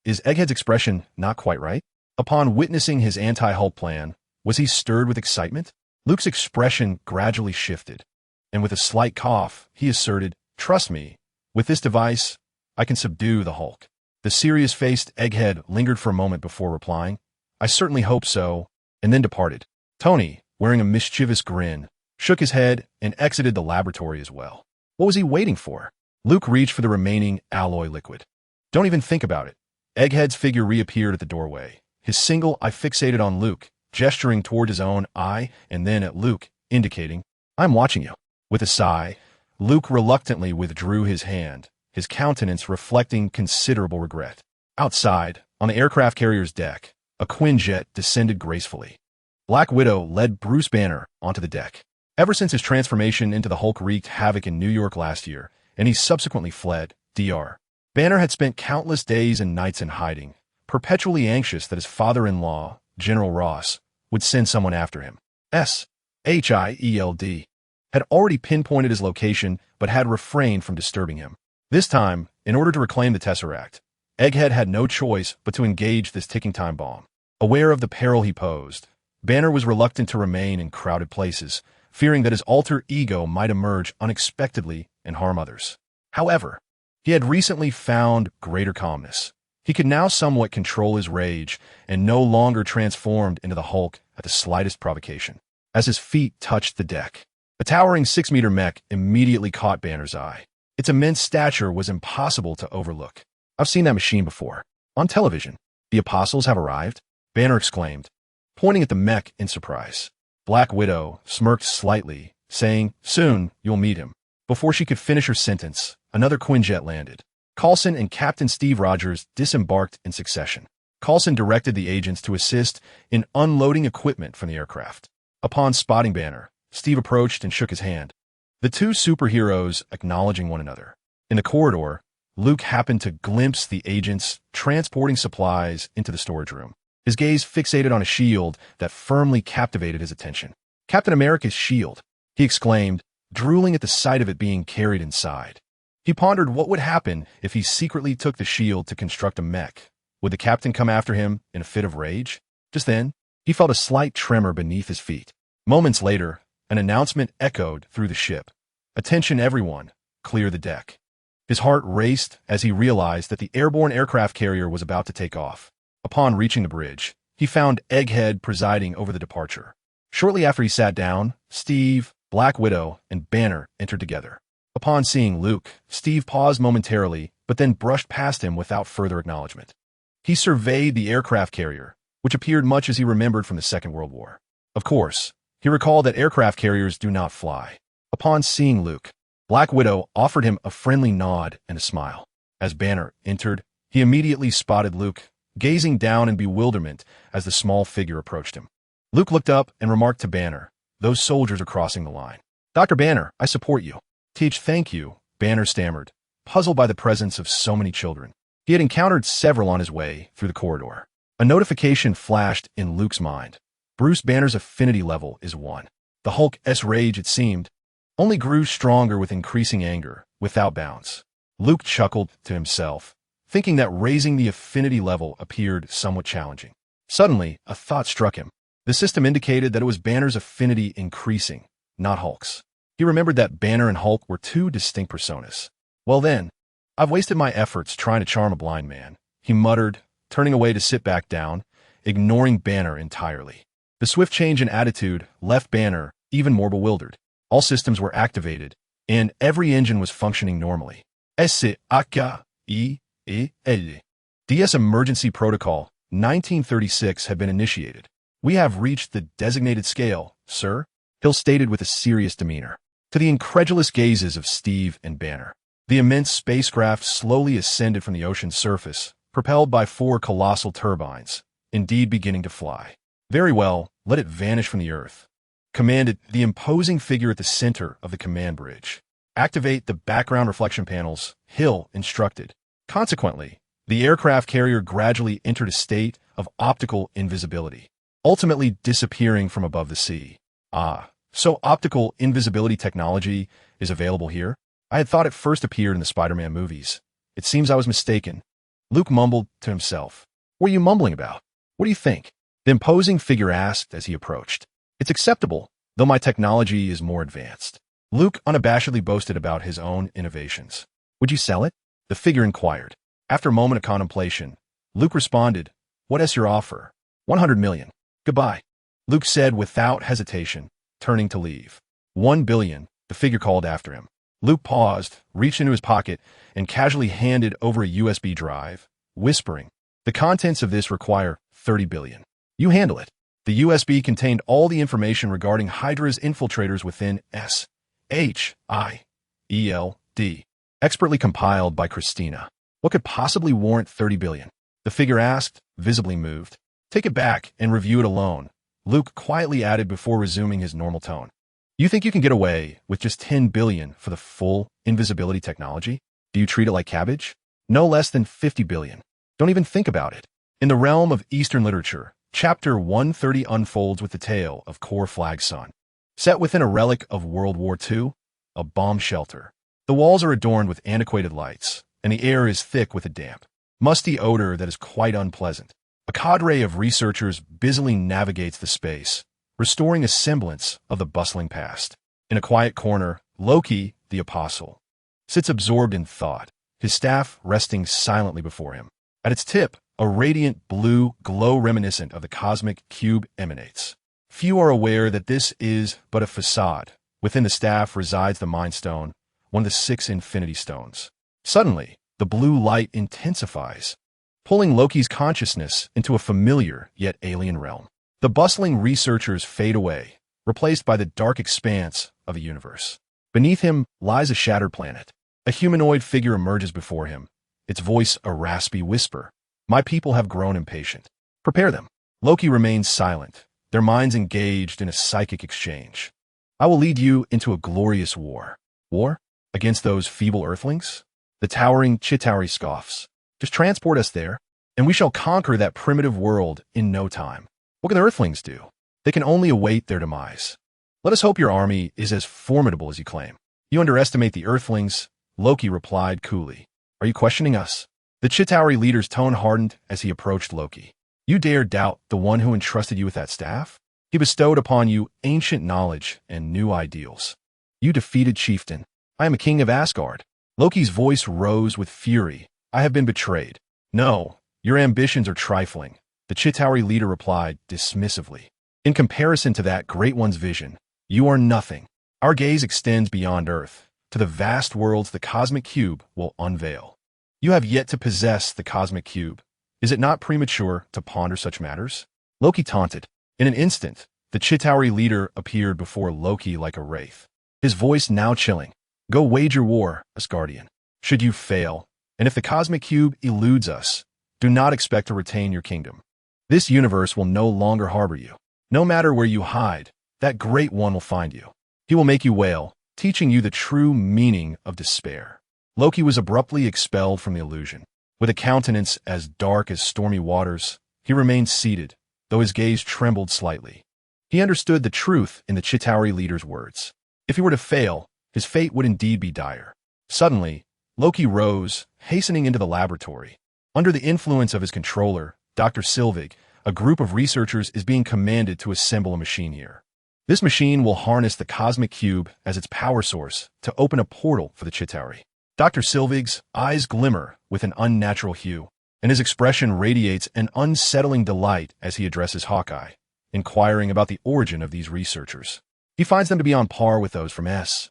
Is Egghead's expression not quite right? Upon witnessing his anti-Hulk plan, was he stirred with excitement? Luke's expression gradually shifted, and with a slight cough, he asserted, "Trust me, with this device, I can subdue the Hulk." The serious-faced Egghead lingered for a moment before replying, "I certainly hope so," and then departed. Tony, wearing a mischievous grin, shook his head and exited the laboratory as well. What was he waiting for? Luke reached for the remaining alloy liquid. "Don't even think about it." Egghead's figure reappeared at the doorway, his single eye fixated on Luke, gesturing toward his own eye and then at Luke, indicating, "I'm watching you." With a sigh, Luke reluctantly withdrew his hand, his countenance reflecting considerable regret. Outside, on the aircraft carrier's deck, a Quinjet descended gracefully. Black Widow led Bruce Banner onto the deck. Ever since his transformation into the Hulk wreaked havoc in New York last year, and he subsequently fled, Dr. Banner had spent countless days and nights in hiding, perpetually anxious that his father-in-law, General Ross, would send someone after him. Hield had already pinpointed his location but had refrained from disturbing him. This time, in order to reclaim the Tesseract, Egghead had no choice but to engage this ticking time bomb. Aware of the peril he posed, Banner was reluctant to remain in crowded places, fearing that his alter ego might emerge unexpectedly and harm others. However, he had recently found greater calmness. He could now somewhat control his rage and no longer transformed into the Hulk at the slightest provocation. As his feet touched the deck, a towering 6-meter mech immediately caught Banner's eye. Its immense stature was impossible to overlook. "I've seen that machine before. On television. The apostles have arrived?" Banner exclaimed, pointing at the mech in surprise. Black Widow smirked slightly, saying, "Soon, you'll meet him." Before she could finish her sentence, another Quinjet landed. Coulson and Captain Steve Rogers disembarked in succession. Coulson directed the agents to assist in unloading equipment from the aircraft. Upon spotting Banner, Steve approached and shook his hand. the two superheroes acknowledging one another. In the corridor, Luke happened to glimpse the agents transporting supplies into the storage room. His gaze fixated on a shield that firmly captivated his attention. Captain America's shield, he exclaimed, drooling at the sight of it being carried inside. He pondered what would happen if he secretly took the shield to construct a mech. Would the captain come after him in a fit of rage? Just then, he felt a slight tremor beneath his feet. Moments later, an announcement echoed through the ship. "Attention everyone, clear the deck." His heart raced as he realized that the airborne aircraft carrier was about to take off. Upon reaching the bridge, he found Egghead presiding over the departure. Shortly after he sat down, Steve, Black Widow, and Banner entered together. Upon seeing Luke, Steve paused momentarily, but then brushed past him without further acknowledgement. He surveyed the aircraft carrier, which appeared much as he remembered from the Second World War. Of course, he recalled that aircraft carriers do not fly. Upon seeing Luke, Black Widow offered him a friendly nod and a smile. As Banner entered, he immediately spotted Luke, gazing down in bewilderment as the small figure approached him. Luke looked up and remarked to Banner, "Those soldiers are crossing the line." "Dr. Banner, I support you." Thank you," Banner stammered, puzzled by the presence of so many children. He had encountered several on his way through the corridor. A notification flashed in Luke's mind. Bruce Banner's affinity level is 1. The Hulk's rage, it seemed, only grew stronger with increasing anger, without bounds. Luke chuckled to himself, thinking that raising the affinity level appeared somewhat challenging. Suddenly, a thought struck him. The system indicated that it was Banner's affinity increasing, not Hulk's. He remembered that Banner and Hulk were two distinct personas. "Well then, I've wasted my efforts trying to charm a blind man," he muttered, turning away to sit back down, ignoring Banner entirely. The swift change in attitude left Banner even more bewildered. All systems were activated, and every engine was functioning normally. Escalate. DS Emergency Protocol 1936 had been initiated. "We have reached the designated scale, sir," Hill stated with a serious demeanor. To the incredulous gazes of Steve and Banner, the immense spacecraft slowly ascended from the ocean's surface, propelled by 4 colossal turbines, indeed beginning to fly. "Very well, let it vanish from the Earth," commanded the imposing figure at the center of the command bridge. "Activate the background reflection panels," Hill instructed. Consequently, the aircraft carrier gradually entered a state of optical invisibility, ultimately disappearing from above the sea. So optical invisibility technology is available here? I had thought it first appeared in the Spider-Man movies. It seems I was mistaken. Luke mumbled to himself. "What are you mumbling about? What do you think?" The imposing figure asked as he approached. "It's acceptable, though my technology is more advanced." Luke unabashedly boasted about his own innovations. "Would you sell it?" the figure inquired. After a moment of contemplation, Luke responded, "What is your offer?" 100 million. "Goodbye," Luke said without hesitation, turning to leave. 1 billion, the figure called after him. Luke paused, reached into his pocket, and casually handed over a USB drive, whispering, "The contents of this require 30 billion. You handle it." The USB contained all the information regarding Hydra's infiltrators within SHIELD, expertly compiled by Christina. "What could possibly warrant 30 billion? The figure asked, visibly moved. "Take it back and review it alone," Luke quietly added before resuming his normal tone. "You think you can get away with just 10 billion for the full invisibility technology? Do you treat it like cabbage? No less than 50 billion. Don't even think about it." In the realm of Eastern literature, Chapter 130 unfolds with the tale of Core Flag's son. Set within a relic of World War II, a bomb shelter. The walls are adorned with antiquated lights, and the air is thick with a damp, musty odor that is quite unpleasant. A cadre of researchers busily navigates the space, restoring a semblance of the bustling past. In a quiet corner, Loki, the apostle, sits absorbed in thought, his staff resting silently before him. At its tip, a radiant blue glow reminiscent of the cosmic cube emanates. Few are aware that this is but a facade. Within the staff resides the Mind Stone, one of the 6 Infinity Stones. Suddenly, the blue light intensifies, pulling Loki's consciousness into a familiar yet alien realm. The bustling researchers fade away, replaced by the dark expanse of the universe. Beneath him lies a shattered planet. A humanoid figure emerges before him, its voice a raspy whisper. "My people have grown impatient. Prepare them." Loki remains silent, their minds engaged in a psychic exchange. I will lead you into a glorious war. War? Against those feeble earthlings? The towering Chitauri scoffs. Just transport us there, and we shall conquer that primitive world in no time. What can the earthlings do? They can only await their demise. Let us hope your army is as formidable as you claim. You underestimate the earthlings, Loki replied coolly. Are you questioning us? The Chitauri leader's tone hardened as he approached Loki. You dare doubt the one who entrusted you with that staff? He bestowed upon you ancient knowledge and new ideals. You defeated chieftain. I am a king of Asgard. Loki's voice rose with fury. I have been betrayed. No, your ambitions are trifling, the Chitauri leader replied dismissively. In comparison to that great one's vision, you are nothing. Our gaze extends beyond Earth, to the vast worlds the cosmic cube will unveil. You have yet to possess the cosmic cube. Is it not premature to ponder such matters? Loki taunted. In an instant, the Chitauri leader appeared before Loki like a wraith, his voice now chilling. Go wage your war, Asgardian. Should you fail, and if the cosmic cube eludes us, do not expect to retain your kingdom. This universe will no longer harbor you. No matter where you hide, that great one will find you. He will make you wail, teaching you the true meaning of despair. Loki was abruptly expelled from the illusion. With a countenance as dark as stormy waters, he remained seated, though his gaze trembled slightly. He understood the truth in the Chitauri leader's words. If he were to fail, his fate would indeed be dire. Suddenly, Loki rose, hastening into the laboratory. Under the influence of his controller, Dr. Sylvig, a group of researchers is being commanded to assemble a machine here. This machine will harness the cosmic cube as its power source to open a portal for the Chitauri. Dr. Sylvig's eyes glimmer with an unnatural hue, and his expression radiates an unsettling delight as he addresses Hawkeye, inquiring about the origin of these researchers. He finds them to be on par with those from S.H.I.E.L.D.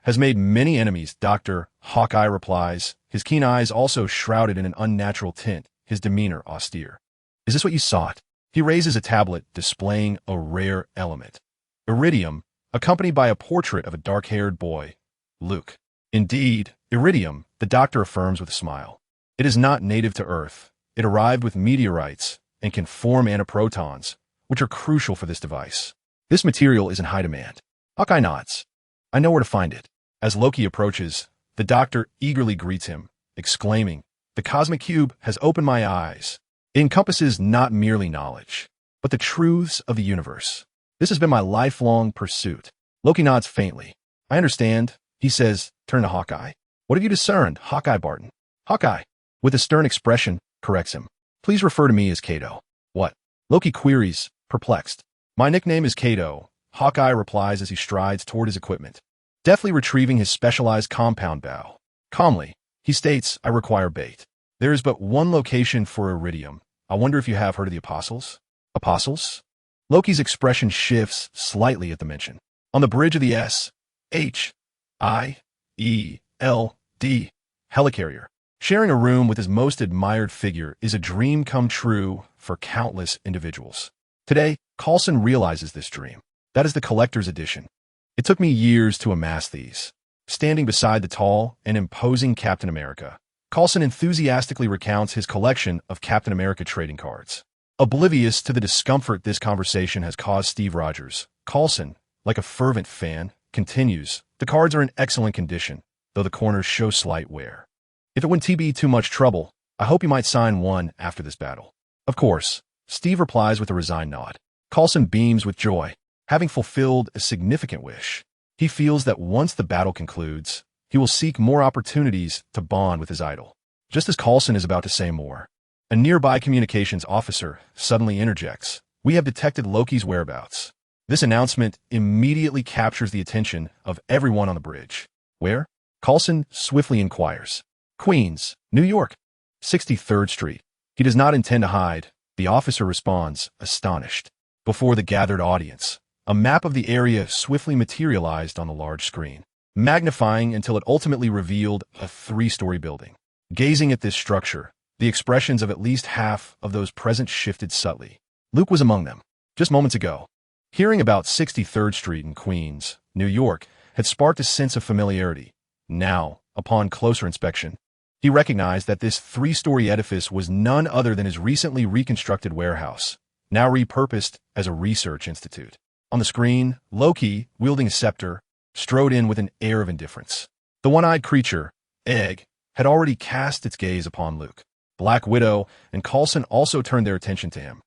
has made many enemies, Dr. Hawkeye replies, his keen eyes also shrouded in an unnatural tint, his demeanor austere. Is this what you sought? He raises a tablet displaying a rare element. Iridium, accompanied by a portrait of a dark-haired boy, Luke. Indeed, iridium, the doctor affirms with a smile. It is not native to Earth. It arrived with meteorites and can form antiprotons, which are crucial for this device. This material is in high demand. Hawkeye nods. I know where to find it. As Loki approaches, the doctor eagerly greets him, exclaiming, the cosmic cube has opened my eyes. It encompasses not merely knowledge, but the truths of the universe. This has been my lifelong pursuit. Loki nods faintly. I understand, he says, turn to Hawkeye. What have you discerned, Hawkeye Barton? Hawkeye, with a stern expression, corrects him. Please refer to me as Kato. What? Loki queries, perplexed. My nickname is Kato, Hawkeye replies as he strides toward his equipment, deftly retrieving his specialized compound bow. Calmly, he states, I require bait. There is but one location for iridium. I wonder if you have heard of the Apostles? Apostles? Loki's expression shifts slightly at the mention. On the bridge of the S.H.I.E.L.D. helicarrier, sharing a room with his most admired figure is a dream come true for countless individuals. Today, Coulson realizes this dream. That is the collector's edition. It took me years to amass these. Standing beside the tall and imposing Captain America, Coulson enthusiastically recounts his collection of Captain America trading cards. Oblivious to the discomfort this conversation has caused Steve Rogers, Coulson, like a fervent fan, continues, the cards are in excellent condition, though the corners show slight wear. If it wouldn't be too much trouble, I hope you might sign one after this battle. Of course, Steve replies with a resigned nod. Coulson beams with joy, having fulfilled a significant wish. He feels that once the battle concludes, he will seek more opportunities to bond with his idol. Just as Coulson is about to say more, a nearby communications officer suddenly interjects, we have detected Loki's whereabouts. This announcement immediately captures the attention of everyone on the bridge. Where? Coulson swiftly inquires. Queens, New York, 63rd Street. He does not intend to hide, the officer responds, astonished. Before the gathered audience, a map of the area swiftly materialized on the large screen, magnifying until it ultimately revealed a 3-story building. Gazing at this structure, the expressions of at least half of those present shifted subtly. Luke was among them. Just moments ago, hearing about 63rd Street in Queens, New York, had sparked a sense of familiarity. Now, upon closer inspection, he recognized that this 3-story edifice was none other than his recently reconstructed warehouse, now repurposed as a research institute. On the screen, Loki, wielding a scepter, strode in with an air of indifference. The one-eyed creature, Egg, had already cast its gaze upon Luke. Black Widow and Coulson also turned their attention to him.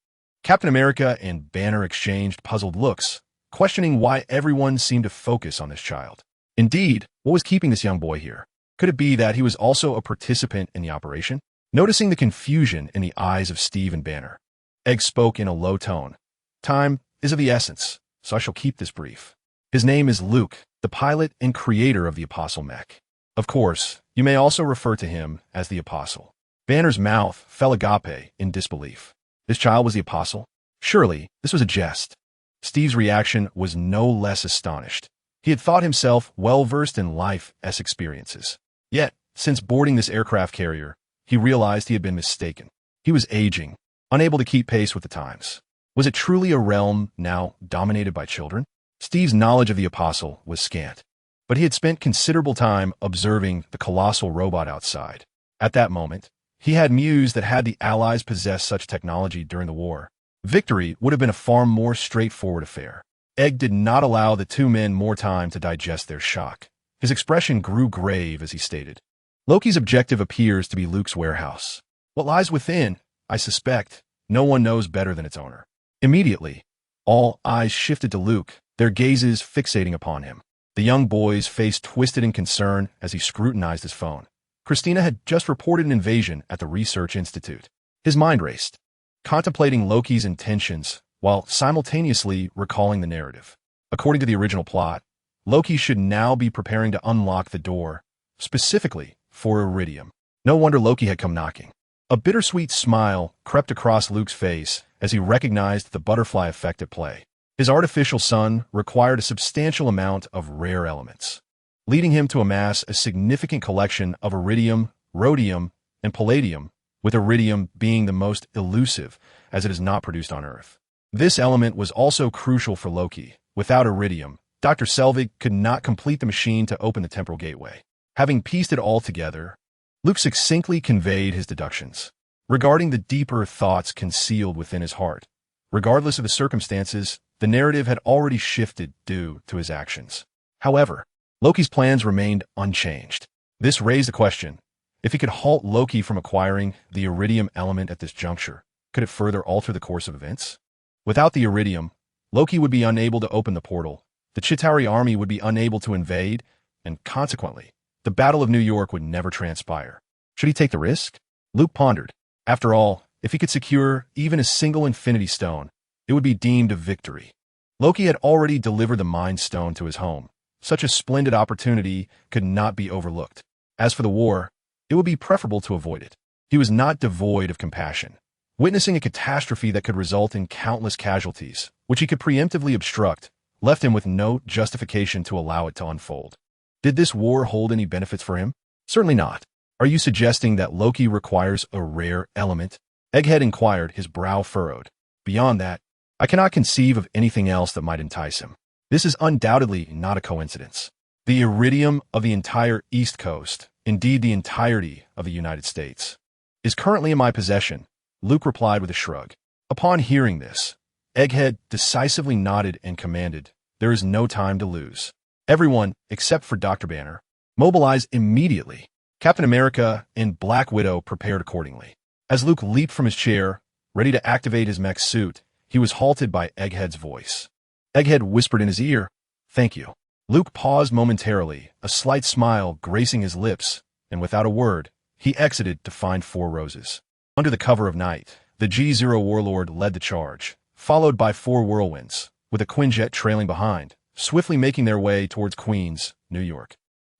Captain America and Banner exchanged puzzled looks, questioning why everyone seemed to focus on this child. Indeed, what was keeping this young boy here? Could it be that he was also a participant in the operation? Noticing the confusion in the eyes of Steve and Banner, Egg spoke in a low tone. Time is of the essence, so I shall keep this brief. His name is Luke, the pilot and creator of the Apostle mech. Of course, you may also refer to him as the Apostle. Banner's mouth fell agape in disbelief. This child was the Apostle? Surely, this was a jest. Steve's reaction was no less astonished. He had thought himself well-versed in life-s experiences. Yet, since boarding this aircraft carrier, he realized he had been mistaken. He was aging, unable to keep pace with the times. Was it truly a realm now dominated by children? Steve's knowledge of the Apostle was scant, but he had spent considerable time observing the colossal robot outside. At that moment, he had mused that had the Allies possessed such technology during the war, victory would have been a far more straightforward affair. Egg did not allow the two men more time to digest their shock. His expression grew grave as he stated, Loki's objective appears to be Luke's warehouse. What lies within, I suspect, no one knows better than its owner. Immediately, all eyes shifted to Luke, their gazes fixating upon him. The young boy's face twisted in concern as he scrutinized his phone. Christina had just reported an invasion at the Research Institute. His mind raced, contemplating Loki's intentions while simultaneously recalling the narrative. According to the original plot, Loki should now be preparing to unlock the door, specifically for Iridium. No wonder Loki had come knocking. A bittersweet smile crept across Luke's face as he recognized the butterfly effect at play. His artificial sun required a substantial amount of rare elements, leading him to amass a significant collection of iridium, rhodium, and palladium, with iridium being the most elusive as it is not produced on Earth. This element was also crucial for Loki. Without iridium, Dr. Selvig could not complete the machine to open the temporal gateway. Having pieced it all together, Luke succinctly conveyed his deductions regarding the deeper thoughts concealed within his heart. Regardless of the circumstances, the narrative had already shifted due to his actions. However, Loki's plans remained unchanged. This raised the question, if he could halt Loki from acquiring the iridium element at this juncture, could it further alter the course of events? Without the iridium, Loki would be unable to open the portal, the Chitauri army would be unable to invade, and consequently, the Battle of New York would never transpire. Should he take the risk? Luke pondered. After all, if he could secure even a single Infinity Stone, it would be deemed a victory. Loki had already delivered the Mind Stone to his home. Such a splendid opportunity could not be overlooked. As for the war, it would be preferable to avoid it. He was not devoid of compassion. Witnessing a catastrophe that could result in countless casualties, which he could preemptively obstruct, left him with no justification to allow it to unfold. Did this war hold any benefits for him? Certainly not. Are you suggesting that Loki requires a rare element? Egghead inquired, his brow furrowed. Beyond that, I cannot conceive of anything else that might entice him. This is undoubtedly not a coincidence. The iridium of the entire East Coast, indeed the entirety of the United States, is currently in my possession, Luke replied with a shrug. Upon hearing this, Egghead decisively nodded and commanded, there is no time to lose. Everyone, except for Dr. Banner, mobilize immediately. Captain America and Black Widow prepared accordingly. As Luke leaped from his chair, ready to activate his mech suit, he was halted by Egghead's voice. Egghead whispered in his ear, "Thank you." Luke paused momentarily, a slight smile gracing his lips, and without a word, he exited to find Four Roses. Under the cover of night, the G-Zero warlord led the charge, followed by four whirlwinds, with a Quinjet trailing behind, swiftly making their way towards Queens, New York.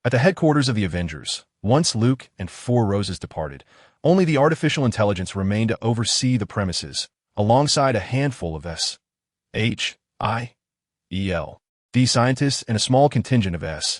At the headquarters of the Avengers, once Luke and Four Roses departed, only the artificial intelligence remained to oversee the premises, alongside a handful of S.H.I.E.L.D. scientists and a small contingent of S.H.I.E.L.D.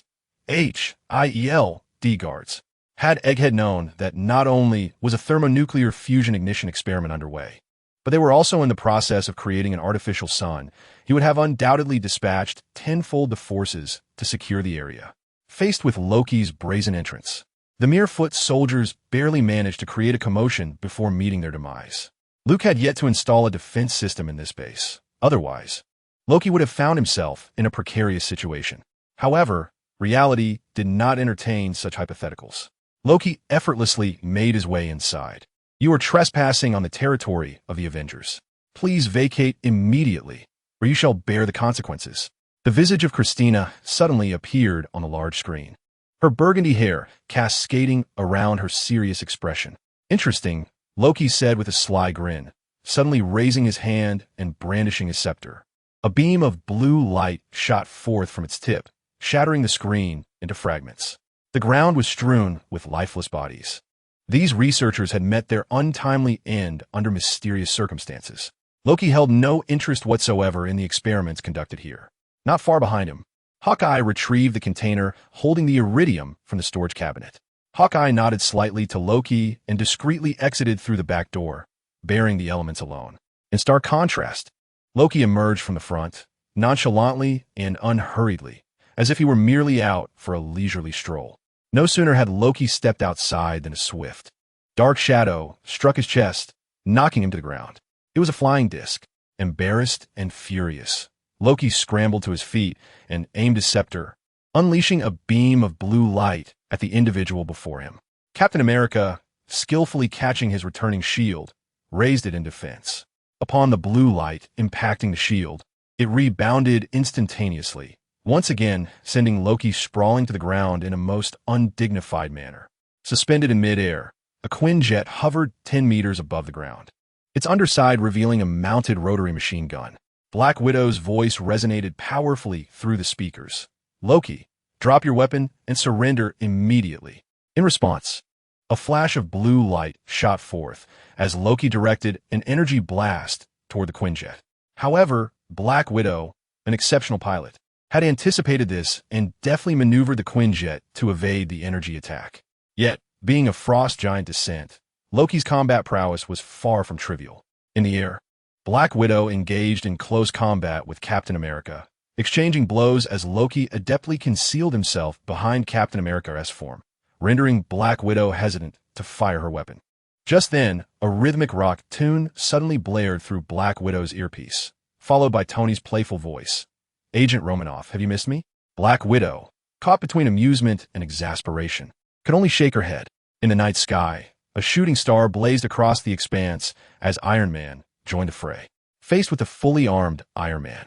guards. Had Egghead known that not only was a thermonuclear fusion ignition experiment underway, but they were also in the process of creating an artificial sun, he would have undoubtedly dispatched tenfold the forces to secure the area. Faced with Loki's brazen entrance, the mere foot soldiers barely managed to create a commotion before meeting their demise. Luke had yet to install a defense system in this base. Otherwise, Loki would have found himself in a precarious situation. However, reality did not entertain such hypotheticals. Loki effortlessly made his way inside. You are trespassing on the territory of the Avengers. Please vacate immediately, or you shall bear the consequences. The visage of Christina suddenly appeared on the large screen. Her burgundy hair cascading around her serious expression. Interesting, Loki said with a sly grin, suddenly raising his hand and brandishing his scepter. A beam of blue light shot forth from its tip, shattering the screen into fragments. The ground was strewn with lifeless bodies. These researchers had met their untimely end under mysterious circumstances. Loki held no interest whatsoever in the experiments conducted here. Not far behind him, Hawkeye retrieved the container holding the iridium from the storage cabinet. Hawkeye nodded slightly to Loki and discreetly exited through the back door, bearing the elements alone. In stark contrast, Loki emerged from the front, nonchalantly and unhurriedly, as if he were merely out for a leisurely stroll. No sooner had Loki stepped outside than a swift, dark shadow struck his chest, knocking him to the ground. It was a flying disc. Embarrassed and furious, Loki scrambled to his feet and aimed his scepter, unleashing a beam of blue light at the individual before him. Captain America, skillfully catching his returning shield, raised it in defense. Upon the blue light impacting the shield, it rebounded instantaneously, once again sending Loki sprawling to the ground in a most undignified manner. Suspended in midair, a Quinjet hovered 10 meters above the ground, its underside revealing a mounted rotary machine gun. Black Widow's voice resonated powerfully through the speakers. Loki, drop your weapon and surrender immediately. In response, a flash of blue light shot forth as Loki directed an energy blast toward the Quinjet. However, Black Widow, an exceptional pilot, had anticipated this and deftly maneuvered the Quinjet to evade the energy attack. Yet, being a frost giant descent, Loki's combat prowess was far from trivial. In the air, Black Widow engaged in close combat with Captain America, exchanging blows as Loki adeptly concealed himself behind Captain America's form, rendering Black Widow hesitant to fire her weapon. Just then, a rhythmic rock tune suddenly blared through Black Widow's earpiece, followed by Tony's playful voice. Agent Romanoff, have you missed me? Black Widow, caught between amusement and exasperation, could only shake her head. In the night sky, a shooting star blazed across the expanse as Iron Man joined the fray. Faced with a fully armed Iron Man,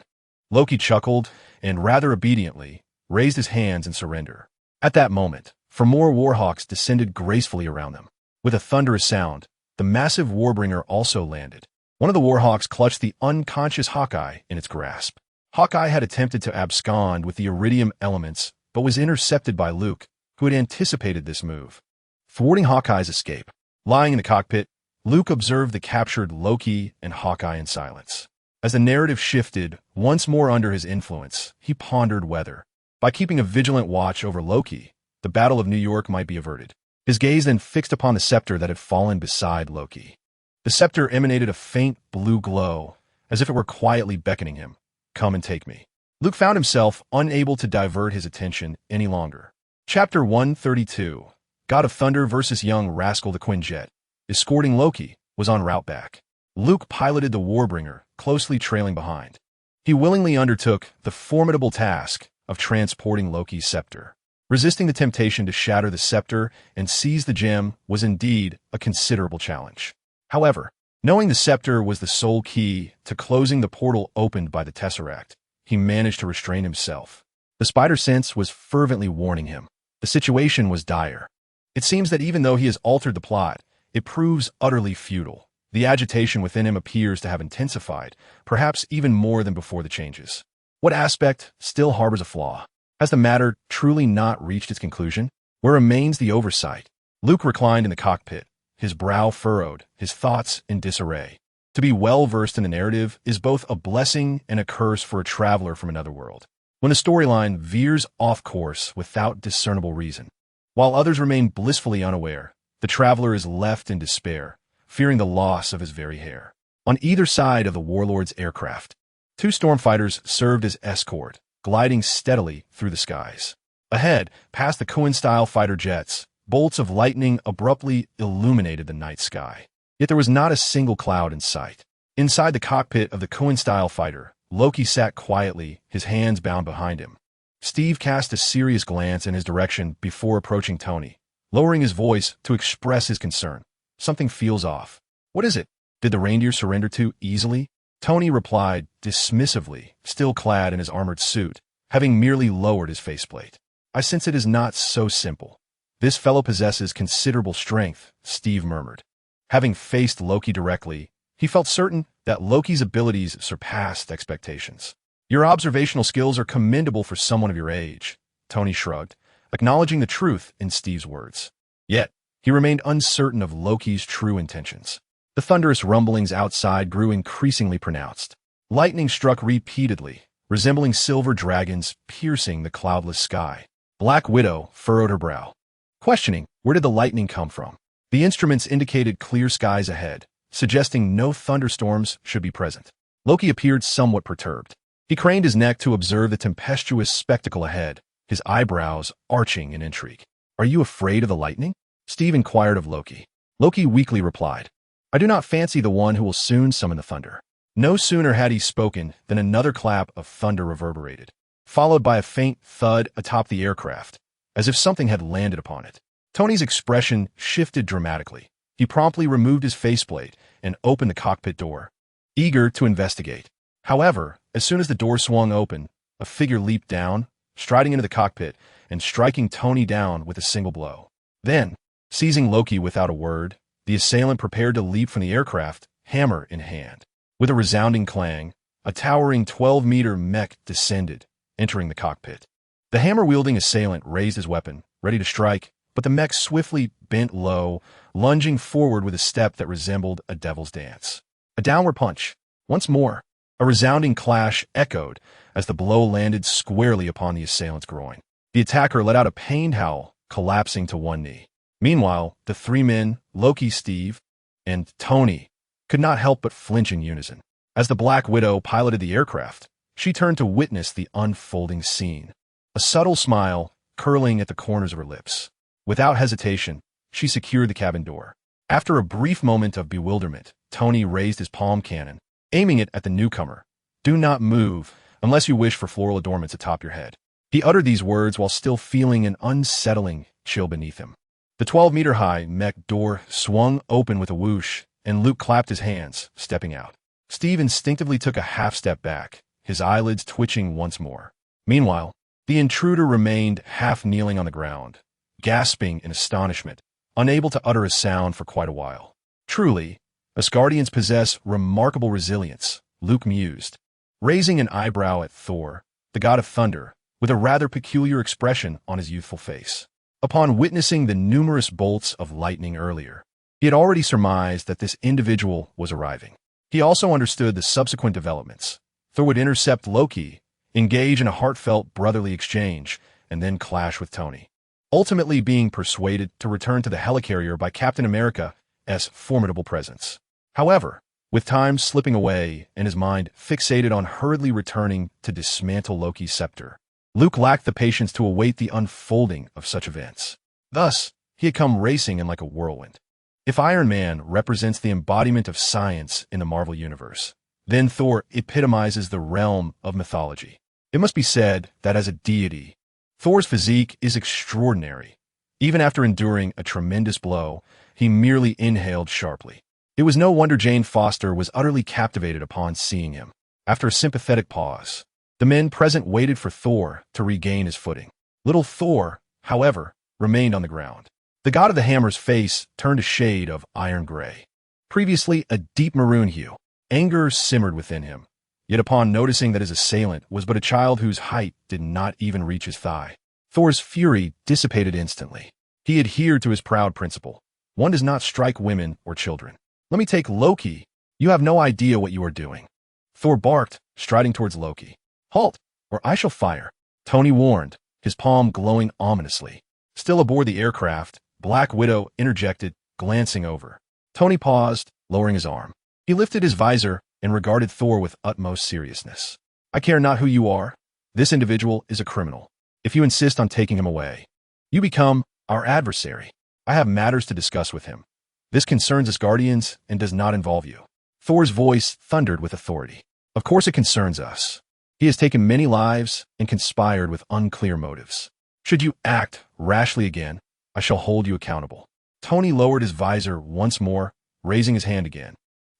Loki chuckled and, rather obediently, raised his hands in surrender. At that moment, for more Warhawks descended gracefully around them. With a thunderous sound, the massive Warbringer also landed. One of the Warhawks clutched the unconscious Hawkeye in its grasp. Hawkeye had attempted to abscond with the iridium elements, but was intercepted by Luke, who had anticipated this move. Thwarting Hawkeye's escape, lying in the cockpit, Luke observed the captured Loki and Hawkeye in silence. As the narrative shifted, once more under his influence, he pondered whether, by keeping a vigilant watch over Loki, the Battle of New York might be averted. His gaze then fixed upon the scepter that had fallen beside Loki. The scepter emanated a faint blue glow, as if it were quietly beckoning him. Come and take me. Luke found himself unable to divert his attention any longer. Chapter 132, God of Thunder vs. Young Rascal the Quinjet, escorting Loki, was en route back. Luke piloted the Warbringer, closely trailing behind. He willingly undertook the formidable task of transporting Loki's scepter. Resisting the temptation to shatter the scepter and seize the gem was indeed a considerable challenge. However, knowing the scepter was the sole key to closing the portal opened by the Tesseract, he managed to restrain himself. The spider sense was fervently warning him. The situation was dire. It seems that even though he has altered the plot, it proves utterly futile. The agitation within him appears to have intensified, perhaps even more than before the changes. What aspect still harbors a flaw? Has the matter truly not reached its conclusion? Where remains the oversight? Luke reclined in the cockpit, his brow furrowed, his thoughts in disarray. To be well-versed in the narrative is both a blessing and a curse for a traveler from another world. When the storyline veers off course without discernible reason, while others remain blissfully unaware, the traveler is left in despair, fearing the loss of his very hair. On either side of the warlord's aircraft, two stormfighters served as escort, gliding steadily through the skies. Ahead, past the Cohen-style fighter jets, bolts of lightning abruptly illuminated the night sky. Yet there was not a single cloud in sight. Inside the cockpit of the Cohen-style fighter, Loki sat quietly, his hands bound behind him. Steve cast a serious glance in his direction before approaching Tony, lowering his voice to express his concern. Something feels off. What is it? Did the reindeer surrender too easily? Tony replied dismissively, still clad in his armored suit, having merely lowered his faceplate. I sense it is not so simple. This fellow possesses considerable strength, Steve murmured. Having faced Loki directly, he felt certain that Loki's abilities surpassed expectations. Your observational skills are commendable for someone of your age, Tony shrugged, acknowledging the truth in Steve's words. Yet, he remained uncertain of Loki's true intentions. The thunderous rumblings outside grew increasingly pronounced. Lightning struck repeatedly, resembling silver dragons piercing the cloudless sky. Black Widow furrowed her brow, questioning where did the lightning come from. The instruments indicated clear skies ahead, suggesting no thunderstorms should be present. Loki appeared somewhat perturbed. He craned his neck to observe the tempestuous spectacle ahead, his eyebrows arching in intrigue. Are you afraid of the lightning? Steve inquired of Loki. Loki weakly replied, I do not fancy the one who will soon summon the thunder. No sooner had he spoken than another clap of thunder reverberated, followed by a faint thud atop the aircraft, as if something had landed upon it. Tony's expression shifted dramatically. He promptly removed his faceplate and opened the cockpit door, eager to investigate. However, as soon as the door swung open, a figure leaped down, striding into the cockpit and striking Tony down with a single blow. Then, seizing Loki without a word, the assailant prepared to leap from the aircraft, hammer in hand. With a resounding clang, a towering 12-meter mech descended, entering the cockpit. The hammer-wielding assailant raised his weapon, ready to strike, but the mech swiftly bent low, lunging forward with a step that resembled a devil's dance. A downward punch. Once more, a resounding clash echoed as the blow landed squarely upon the assailant's groin. The attacker let out a pained howl, collapsing to one knee. Meanwhile, the three men, Loki, Steve, and Tony, could not help but flinch in unison. As the Black Widow piloted the aircraft, she turned to witness the unfolding scene, a subtle smile curling at the corners of her lips. Without hesitation, she secured the cabin door. After a brief moment of bewilderment, Tony raised his palm cannon, aiming it at the newcomer. Do not move unless you wish for floral adornments atop your head. He uttered these words while still feeling an unsettling chill beneath him. The 12-meter-high mech door swung open with a whoosh, and Luke clapped his hands, stepping out. Steve instinctively took a half-step back, his eyelids twitching once more. Meanwhile, the intruder remained half-kneeling on the ground, gasping in astonishment, unable to utter a sound for quite a while. Truly, Asgardians possess remarkable resilience, Luke mused, raising an eyebrow at Thor, the god of thunder, with a rather peculiar expression on his youthful face. Upon witnessing the numerous bolts of lightning earlier, he had already surmised that this individual was arriving. He also understood the subsequent developments. Thor would intercept Loki, engage in a heartfelt brotherly exchange, and then clash with Tony, ultimately being persuaded to return to the helicarrier by Captain America's formidable presence. However, with time slipping away and his mind fixated on hurriedly returning to dismantle Loki's scepter, Luke lacked the patience to await the unfolding of such events. Thus, he had come racing in like a whirlwind. If Iron Man represents the embodiment of science in the Marvel Universe, then Thor epitomizes the realm of mythology. It must be said that as a deity, Thor's physique is extraordinary. Even after enduring a tremendous blow, he merely inhaled sharply. It was no wonder Jane Foster was utterly captivated upon seeing him. After a sympathetic pause, the men present waited for Thor to regain his footing. Little Thor, however, remained on the ground. The god of the hammer's face turned a shade of iron gray. Previously a deep maroon hue, anger simmered within him. Yet upon noticing that his assailant was but a child whose height did not even reach his thigh, Thor's fury dissipated instantly. He adhered to his proud principle. One does not strike women or children. Let me take Loki. You have no idea what you are doing. Thor barked, striding towards Loki. Halt, or I shall fire, Tony warned, his palm glowing ominously. Still aboard the aircraft, Black Widow interjected, glancing over. Tony paused, lowering his arm. He lifted his visor and regarded Thor with utmost seriousness. I care not who you are. This individual is a criminal. If you insist on taking him away, you become our adversary. I have matters to discuss with him. This concerns us Guardians and does not involve you. Thor's voice thundered with authority. Of course it concerns us. He has taken many lives and conspired with unclear motives. Should you act rashly again, I shall hold you accountable. Tony lowered his visor once more, raising his hand again.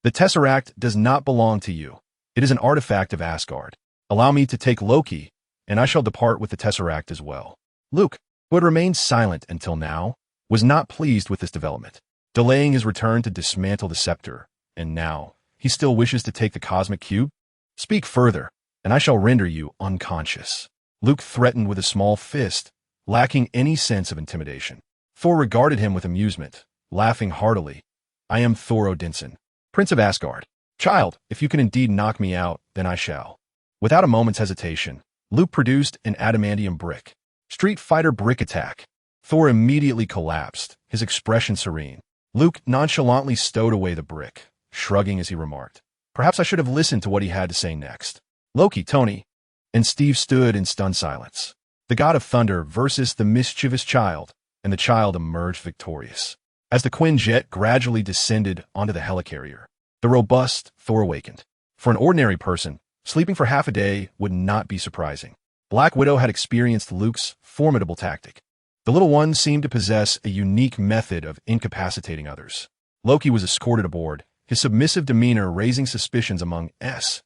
The Tesseract does not belong to you. It is an artifact of Asgard. Allow me to take Loki, and I shall depart with the Tesseract as well. Luke, who had remained silent until now, was not pleased with this development, delaying his return to dismantle the scepter, and now he still wishes to take the cosmic cube? Speak further, and I shall render you unconscious. Luke threatened with a small fist, lacking any sense of intimidation. Thor regarded him with amusement, laughing heartily. I am Thor Odinson, Prince of Asgard. Child, if you can indeed knock me out, then I shall. Without a moment's hesitation, Luke produced an adamantium brick. Street Fighter brick attack. Thor immediately collapsed, his expression serene. Luke nonchalantly stowed away the brick, shrugging as he remarked, perhaps I should have listened to what he had to say next. Loki, Tony. And Steve stood in stunned silence. The god of thunder versus the mischievous child, and the child emerged victorious. As the Quinjet gradually descended onto the helicarrier, the robust Thor awakened. For an ordinary person, sleeping for half a day would not be surprising. Black Widow had experienced Luke's formidable tactic. The little one seemed to possess a unique method of incapacitating others. Loki was escorted aboard, his submissive demeanor raising suspicions among S.H.I.E.L.D.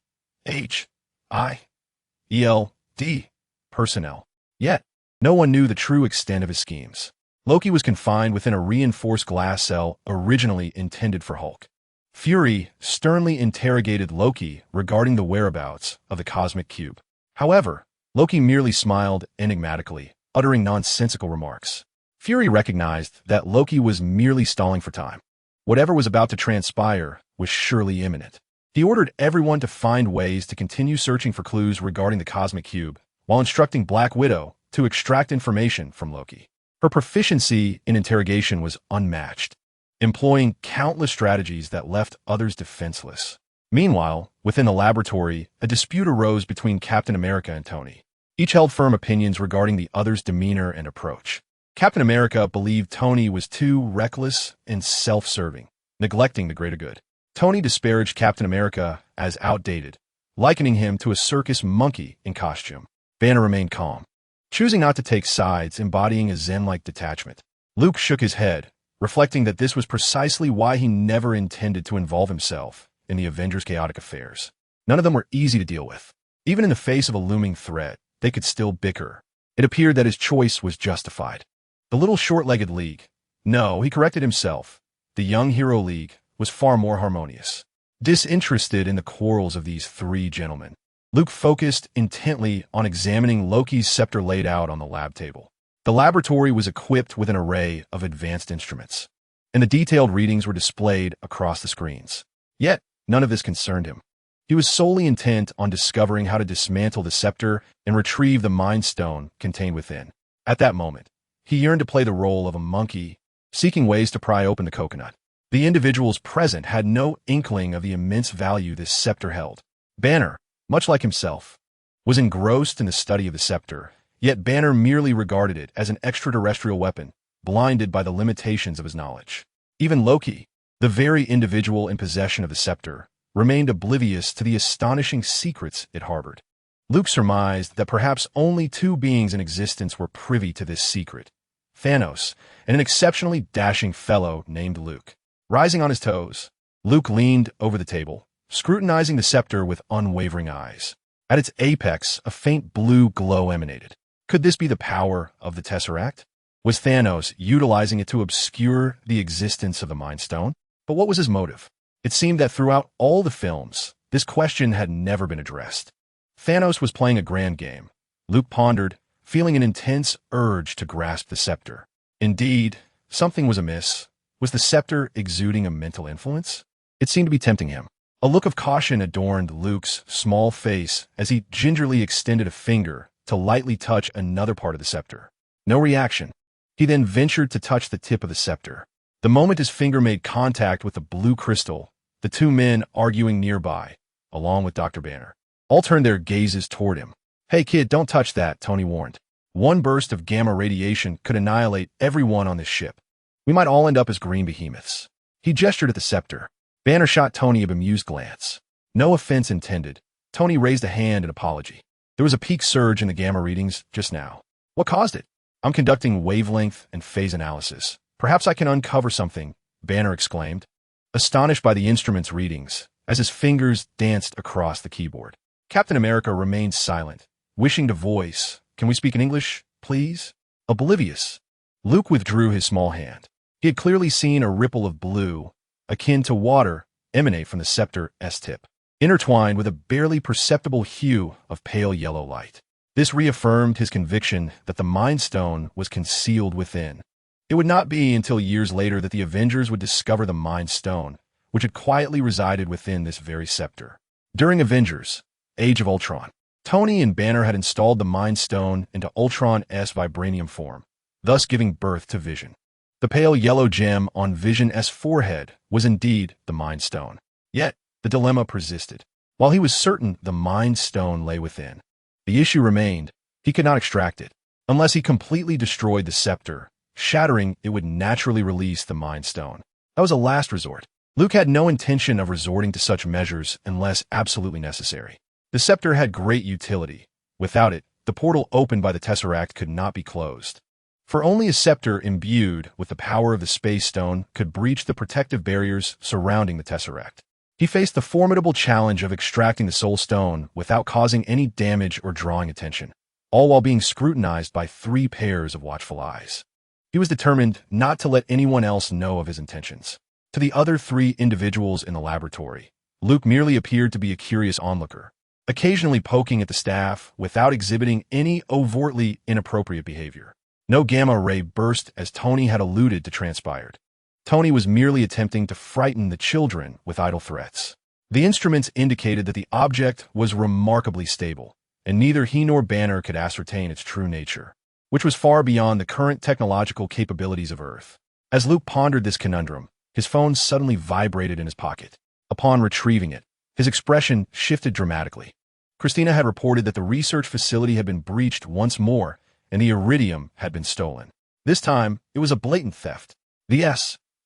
personnel. Yet, no one knew the true extent of his schemes. Loki was confined within a reinforced glass cell originally intended for Hulk. Fury sternly interrogated Loki regarding the whereabouts of the cosmic cube. However, Loki merely smiled enigmatically, uttering nonsensical remarks. Fury recognized that Loki was merely stalling for time. Whatever was about to transpire was surely imminent. He ordered everyone to find ways to continue searching for clues regarding the cosmic cube, while instructing Black Widow to extract information from Loki. Her proficiency in interrogation was unmatched, employing countless strategies that left others defenseless. Meanwhile, within the laboratory, a dispute arose between Captain America and Tony. Each held firm opinions regarding the other's demeanor and approach. Captain America believed Tony was too reckless and self-serving, neglecting the greater good. Tony disparaged Captain America as outdated, likening him to a circus monkey in costume. Banner remained calm, choosing not to take sides, embodying a zen-like detachment. Luke shook his head, reflecting that this was precisely why he never intended to involve himself in the Avengers' chaotic affairs. None of them were easy to deal with. Even in the face of a looming threat, they could still bicker. It appeared that his choice was justified. The little short-legged league. No, he corrected himself. The Young Hero League was far more harmonious. Disinterested in the quarrels of these three gentlemen, Luke focused intently on examining Loki's scepter laid out on the lab table. The laboratory was equipped with an array of advanced instruments, and the detailed readings were displayed across the screens. Yet, none of this concerned him. He was solely intent on discovering how to dismantle the scepter and retrieve the Mind Stone contained within. At that moment, he yearned to play the role of a monkey, seeking ways to pry open the coconut. The individuals present had no inkling of the immense value this scepter held. Banner, much like himself, was engrossed in the study of the scepter, yet Banner merely regarded it as an extraterrestrial weapon, blinded by the limitations of his knowledge. Even Loki, the very individual in possession of the scepter, remained oblivious to the astonishing secrets it harbored. Luke surmised that perhaps only two beings in existence were privy to this secret, Thanos and an exceptionally dashing fellow named Luke. Rising on his toes, Luke leaned over the table, scrutinizing the scepter with unwavering eyes. At its apex, a faint blue glow emanated. Could this be the power of the Tesseract? Was Thanos utilizing it to obscure the existence of the Mind Stone? But what was his motive? It seemed that throughout all the films, this question had never been addressed. Thanos was playing a grand game. Luke pondered, feeling an intense urge to grasp the scepter. Indeed, something was amiss. Was the scepter exuding a mental influence? It seemed to be tempting him. A look of caution adorned Luke's small face as he gingerly extended a finger to lightly touch another part of the scepter. No reaction. He then ventured to touch the tip of the scepter. The moment his finger made contact with the blue crystal, the two men arguing nearby, along with Dr. Banner, all turned their gazes toward him. Hey kid, don't touch that, Tony warned. One burst of gamma radiation could annihilate everyone on this ship. We might all end up as green behemoths. He gestured at the scepter. Banner shot Tony a bemused glance. No offense intended. Tony raised a hand in apology. There was a peak surge in the gamma readings just now. What caused it? I'm conducting wavelength and phase analysis. Perhaps I can uncover something, Banner exclaimed, astonished by the instrument's readings, as his fingers danced across the keyboard. Captain America remained silent, wishing to voice, "Can we speak in English, please?" Oblivious. Luke withdrew his small hand. He had clearly seen a ripple of blue, akin to water, emanate from the scepter's tip, intertwined with a barely perceptible hue of pale yellow light. This reaffirmed his conviction that the Mind Stone was concealed within. It would not be until years later that the Avengers would discover the Mind Stone, which had quietly resided within this very scepter. During Avengers, Age of Ultron, Tony and Banner had installed the Mind Stone into Ultron's vibranium form, thus giving birth to Vision. The pale yellow gem on Vision's forehead was indeed the Mind Stone. Yet, the dilemma persisted. While he was certain the Mind Stone lay within, the issue remained: he could not extract it. Unless he completely destroyed the scepter, shattering it would naturally release the Mind Stone. That was a last resort. Luke had no intention of resorting to such measures unless absolutely necessary. The scepter had great utility. Without it, the portal opened by the Tesseract could not be closed. For only a scepter imbued with the power of the Space Stone could breach the protective barriers surrounding the Tesseract. He faced the formidable challenge of extracting the Soul Stone without causing any damage or drawing attention, all while being scrutinized by 3 pairs of watchful eyes. He was determined not to let anyone else know of his intentions. To the other 3 individuals in the laboratory, Luke merely appeared to be a curious onlooker, occasionally poking at the staff without exhibiting any overtly inappropriate behavior. No gamma ray burst as Tony had alluded to transpired. Tony was merely attempting to frighten the children with idle threats. The instruments indicated that the object was remarkably stable, and neither he nor Banner could ascertain its true nature, which was far beyond the current technological capabilities of Earth. As Luke pondered this conundrum, his phone suddenly vibrated in his pocket. Upon retrieving it, his expression shifted dramatically. Christina had reported that the research facility had been breached once more, and the iridium had been stolen. This time, it was a blatant theft. The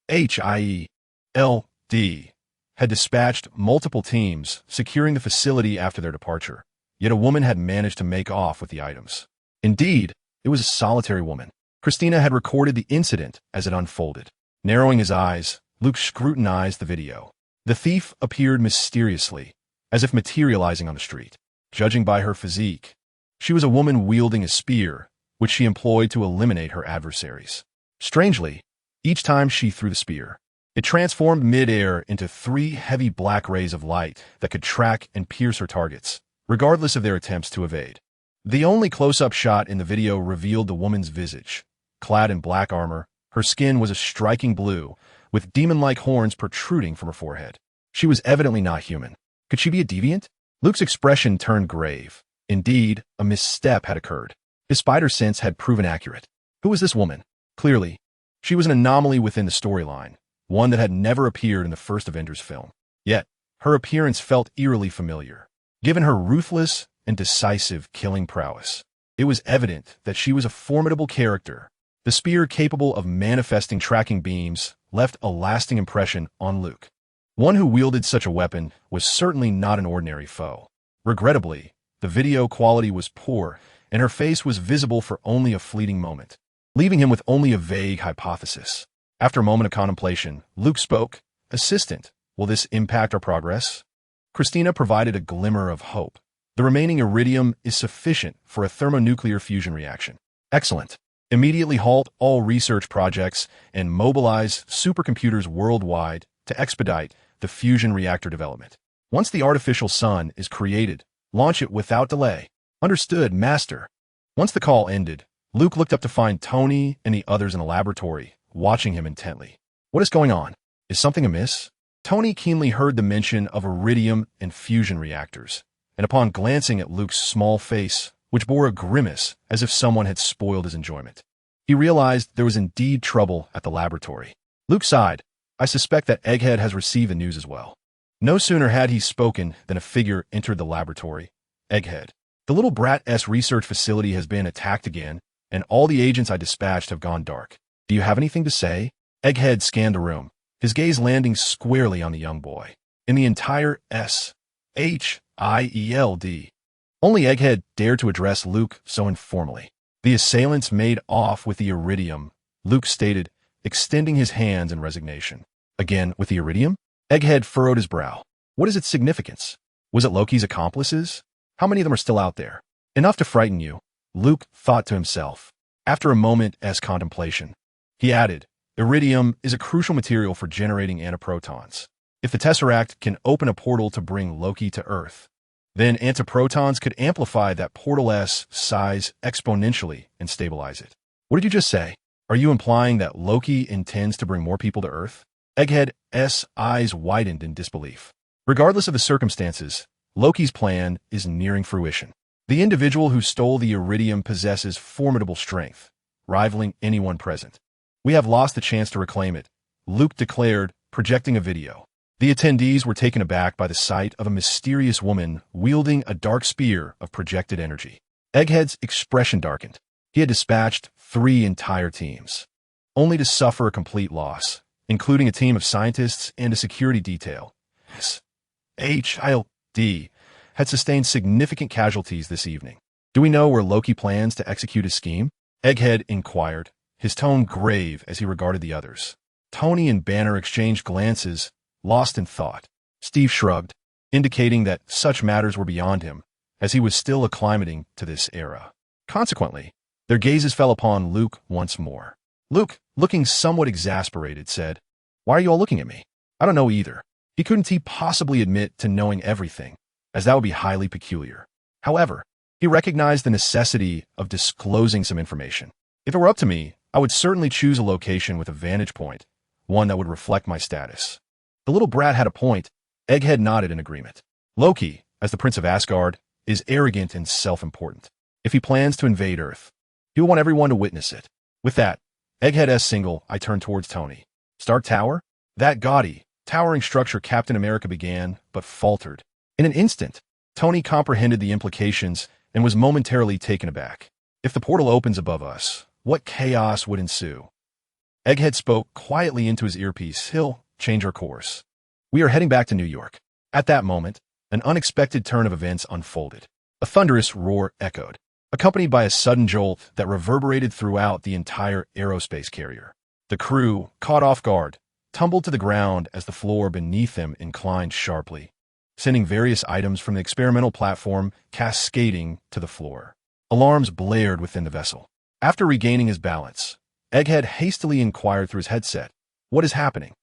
SHIELD had dispatched multiple teams, securing the facility after their departure, yet a woman had managed to make off with the items. Indeed, it was a solitary woman. Christina had recorded the incident as it unfolded. Narrowing his eyes, Luke scrutinized the video. The thief appeared mysteriously, as if materializing on the street. Judging by her physique, she was a woman wielding a spear, which she employed to eliminate her adversaries. Strangely, each time she threw the spear, it transformed mid-air into 3 heavy black rays of light that could track and pierce her targets, regardless of their attempts to evade. The only close-up shot in the video revealed the woman's visage. Clad in black armor, her skin was a striking blue, with demon-like horns protruding from her forehead. She was evidently not human. Could she be a deviant? Luke's expression turned grave. Indeed, a misstep had occurred. His spider sense had proven accurate. Who was this woman? Clearly, she was an anomaly within the storyline, one that had never appeared in the first Avengers film. Yet, her appearance felt eerily familiar. Given her ruthless and decisive killing prowess, it was evident that she was a formidable character. The spear, capable of manifesting tracking beams, left a lasting impression on Luke. One who wielded such a weapon was certainly not an ordinary foe. Regrettably, the video quality was poor, and her face was visible for only a fleeting moment, leaving him with only a vague hypothesis. After a moment of contemplation, Luke spoke. "Assistant, will this impact our progress?" Christina provided a glimmer of hope. "The remaining iridium is sufficient for a thermonuclear fusion reaction." "Excellent. Immediately halt all research projects and mobilize supercomputers worldwide to expedite the fusion reactor development. Once the artificial sun is created, launch it without delay." "Understood, Master." Once the call ended, Luke looked up to find Tony and the others in the laboratory, watching him intently. "What is going on? Is something amiss?" Tony keenly heard the mention of iridium and fusion reactors, and upon glancing at Luke's small face, which bore a grimace as if someone had spoiled his enjoyment, he realized there was indeed trouble at the laboratory. Luke sighed. "I suspect that Egghead has received the news as well." No sooner had he spoken than a figure entered the laboratory. "Egghead, the little brat's research facility has been attacked again, and all the agents I dispatched have gone dark. Do you have anything to say?" Egghead scanned the room. his gaze landing squarely on the young boy. In the entire SHIELD, only Egghead dared to address Luke so informally. The assailants made off with the iridium, Luke stated, extending his hands in resignation. Again, with the iridium? Egghead furrowed his brow. What is its significance? Was it Loki's accomplices? How many of them are still out there? Enough to frighten you, Luke thought to himself. After a moment's contemplation, he added, iridium is a crucial material for generating antiprotons. If the Tesseract can open a portal to bring Loki to Earth, then antiprotons could amplify that portal's size exponentially and stabilize it. What did you just say? Are you implying that Loki intends to bring more people to Earth? Egghead's eyes widened in disbelief. Regardless of the circumstances, Loki's plan is nearing fruition. The individual who stole the iridium possesses formidable strength, rivaling anyone present. We have lost the chance to reclaim it, Luke declared, projecting a video. The attendees were taken aback by the sight of a mysterious woman wielding a dark spear of projected energy. Egghead's expression darkened. He had dispatched 3 entire teams, only to suffer a complete loss, including a team of scientists and a security detail. SHIELD had sustained significant casualties this evening. Do we know where Loki plans to execute his scheme? Egghead inquired, his tone grave as he regarded the others. Tony and Banner exchanged glances, lost in thought. Steve shrugged, indicating that such matters were beyond him, as he was still acclimating to this era. Consequently, their gazes fell upon Luke once more. Luke, looking somewhat exasperated, said, "Why are you all looking at me? I don't know either." Couldn't he possibly admit to knowing everything, as that would be highly peculiar. However, he recognized the necessity of disclosing some information. If it were up to me, I would certainly choose a location with a vantage point, one that would reflect my status. The little brat had a point. Egghead nodded in agreement. Loki, as the Prince of Asgard, is arrogant and self-important. If he plans to invade Earth, he will want everyone to witness it. With that, Egghead's single, I turned towards Tony. Stark Tower? That gaudy, towering structure Captain America began, but faltered. In an instant, Tony comprehended the implications and was momentarily taken aback. If the portal opens above us, what chaos would ensue? Egghead spoke quietly into his earpiece. He'll change our course. We are heading back to New York. At that moment, an unexpected turn of events unfolded. A thunderous roar echoed, accompanied by a sudden jolt that reverberated throughout the entire aerospace carrier. The crew, caught off guard, tumbled to the ground as the floor beneath them inclined sharply, sending various items from the experimental platform cascading to the floor. Alarms blared within the vessel. After regaining his balance, Egghead hastily inquired through his headset, "What is happening?"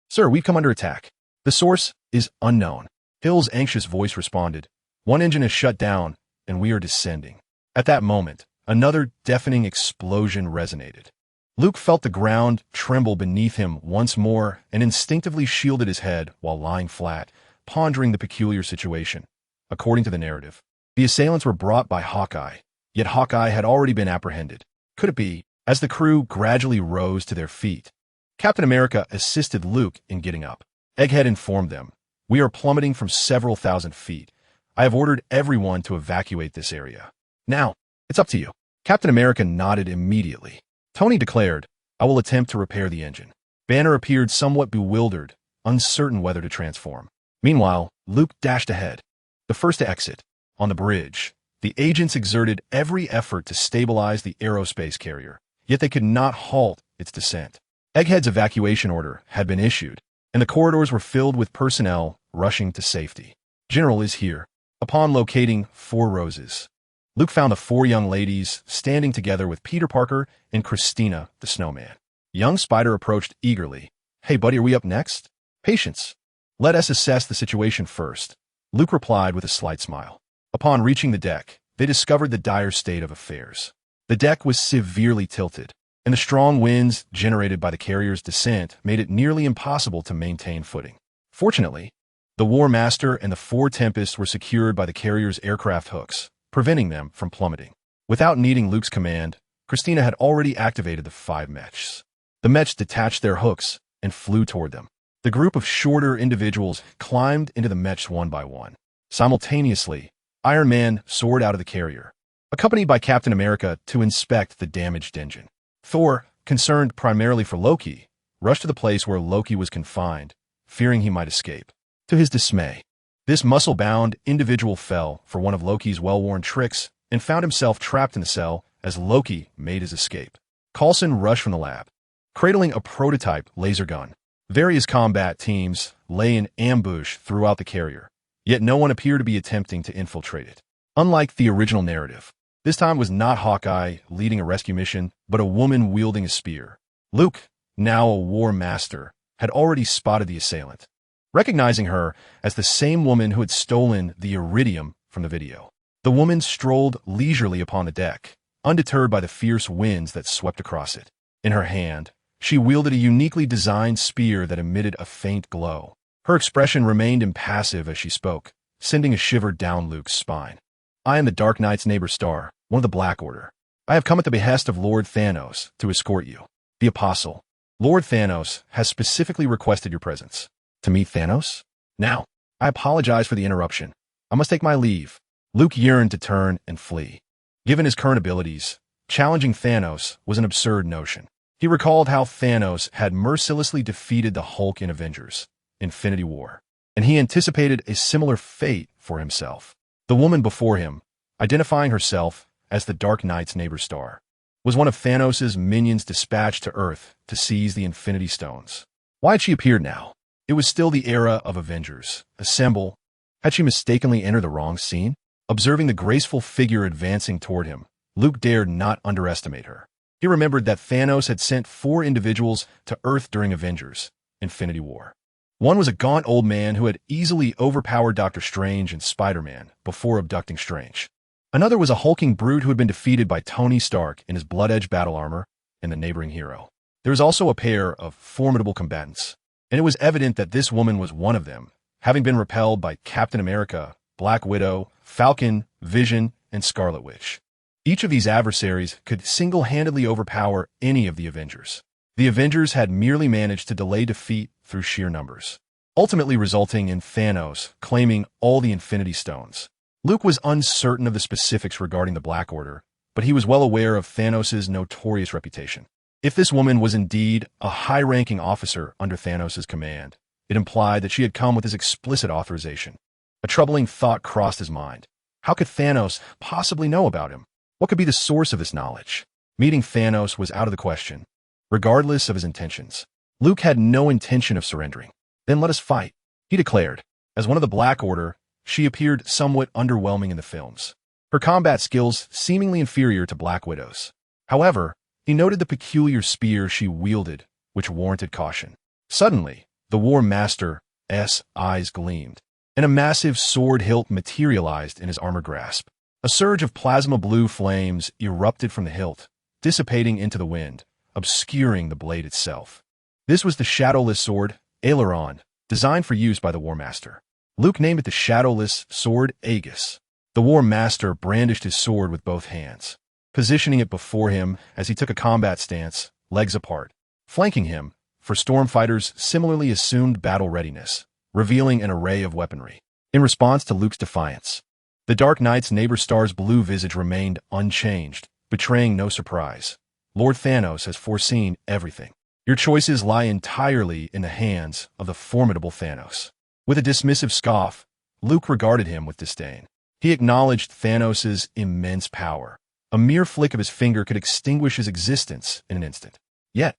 "Sir, we've come under attack. The source is unknown." Hill's anxious voice responded, "One engine is shut down, and we are descending." At that moment, another deafening explosion resonated. Luke felt the ground tremble beneath him once more and instinctively shielded his head while lying flat, pondering the peculiar situation. According to the narrative, the assailants were brought by Hawkeye, yet Hawkeye had already been apprehended. Could it be? As the crew gradually rose to their feet, Captain America assisted Luke in getting up. Egghead informed them, "We are plummeting from several thousand feet. I have ordered everyone to evacuate this area. Now, it's up to you." Captain America nodded immediately. Tony declared, "I will attempt to repair the engine." Banner appeared somewhat bewildered, uncertain whether to transform. Meanwhile, Luke dashed ahead, the first to exit. On the bridge, the agents exerted every effort to stabilize the aerospace carrier, yet they could not halt its descent. Egghead's evacuation order had been issued, and the corridors were filled with personnel rushing to safety. "General is here." Upon locating 4 roses, Luke found the 4 young ladies standing together with Peter Parker and Christina, the snowman. Young Spider approached eagerly. "Hey buddy, are we up next?" "Patience. Let us assess the situation first," Luke replied with a slight smile. Upon reaching the deck, they discovered the dire state of affairs. The deck was severely tilted, and the strong winds generated by the carrier's descent made it nearly impossible to maintain footing. Fortunately, the War Master and the 4 Tempests were secured by the carrier's aircraft hooks, preventing them from plummeting. Without needing Luke's command, Christina had already activated the 5 mechs. The mechs detached their hooks and flew toward them. The group of shorter individuals climbed into the mechs one by one. Simultaneously, Iron Man soared out of the carrier, accompanied by Captain America to inspect the damaged engine. Thor, concerned primarily for Loki, rushed to the place where Loki was confined, fearing he might escape. To his dismay, this muscle-bound individual fell for one of Loki's well-worn tricks and found himself trapped in the cell as Loki made his escape. Coulson rushed from the lab, cradling a prototype laser gun. Various combat teams lay in ambush throughout the carrier, yet no one appeared to be attempting to infiltrate it. Unlike the original narrative, this time was not Hawkeye leading a rescue mission, but a woman wielding a spear. Luke, now a war master, had already spotted the assailant, recognizing her as the same woman who had stolen the iridium from the video. The woman strolled leisurely upon the deck, undeterred by the fierce winds that swept across it. In her hand, she wielded a uniquely designed spear that emitted a faint glow. Her expression remained impassive as she spoke, sending a shiver down Luke's spine. I am the Dark Knight's neighbor star, one of the Black Order. I have come at the behest of Lord Thanos to escort you. The Apostle. Lord Thanos has specifically requested your presence. To meet Thanos? Now, I apologize for the interruption. I must take my leave. Luke yearned to turn and flee. Given his current abilities, challenging Thanos was an absurd notion. He recalled how Thanos had mercilessly defeated the Hulk in Avengers: Infinity War, and he anticipated a similar fate for himself. The woman before him, identifying herself as the Dark Knight's neighbor star, was one of Thanos' minions dispatched to Earth to seize the Infinity Stones. Why had she appeared now? It was still the era of Avengers. Assemble. Had she mistakenly entered the wrong scene? Observing the graceful figure advancing toward him, Luke dared not underestimate her. He remembered that Thanos had sent 4 individuals to Earth during Avengers: Infinity War. One was a gaunt old man who had easily overpowered Doctor Strange and Spider-Man before abducting Strange. Another was a hulking brute who had been defeated by Tony Stark in his blood-edged battle armor and the neighboring hero. There was also a pair of formidable combatants, and it was evident that this woman was one of them, having been repelled by Captain America, Black Widow, Falcon, Vision, and Scarlet Witch. Each of these adversaries could single-handedly overpower any of the Avengers. The Avengers had merely managed to delay defeat through sheer numbers, ultimately resulting in Thanos claiming all the Infinity Stones. Luke was uncertain of the specifics regarding the Black Order, but he was well aware of Thanos' notorious reputation. If this woman was indeed a high-ranking officer under Thanos' command, it implied that she had come with his explicit authorization. A troubling thought crossed his mind. How could Thanos possibly know about him? What could be the source of this knowledge? Meeting Thanos was out of the question, regardless of his intentions. Luke had no intention of surrendering. Then let us fight, he declared. As one of the Black Order, she appeared somewhat underwhelming in the films, her combat skills seemingly inferior to Black Widow's. However, he noted the peculiar spear she wielded, which warranted caution. Suddenly, the War Master's eyes gleamed, and a massive sword hilt materialized in his armor grasp. A surge of plasma blue flames erupted from the hilt, dissipating into the wind, obscuring the blade itself. This was the shadowless sword, Aileron, designed for use by the War Master. Luke named it the shadowless sword Aegis. The War Master brandished his sword with both hands, positioning it before him as he took a combat stance, legs apart. Flanking him, for Stormfighters similarly assumed battle readiness, revealing an array of weaponry. In response to Luke's defiance, the Dark Knight's neighbor star's blue visage remained unchanged, betraying no surprise. Lord Thanos has foreseen everything. Your choices lie entirely in the hands of the formidable Thanos. With a dismissive scoff, Luke regarded him with disdain. He acknowledged Thanos' immense power. A mere flick of his finger could extinguish his existence in an instant. Yet,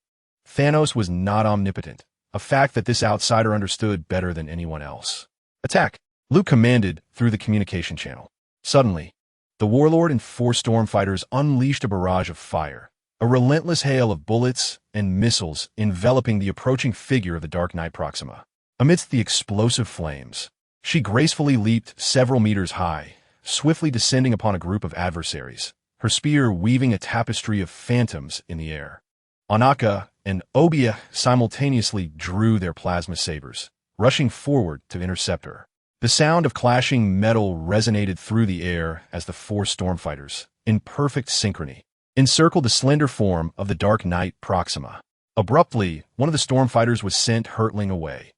Thanos was not omnipotent, a fact that this outsider understood better than anyone else. Attack! Luke commanded through the communication channel. Suddenly, the Warlord and 4 Stormfighters unleashed a barrage of fire, a relentless hail of bullets and missiles enveloping the approaching figure of the Dark Knight Proxima. Amidst the explosive flames, she gracefully leaped several meters high, swiftly descending upon a group of adversaries, her spear weaving a tapestry of phantoms in the air. Anaka and Obia simultaneously drew their plasma sabers, rushing forward to intercept her. The sound of clashing metal resonated through the air as the 4 Stormfighters, in perfect synchrony, encircled the slender form of the Dark Knight Proxima. Abruptly, one of the Stormfighters was sent hurtling away.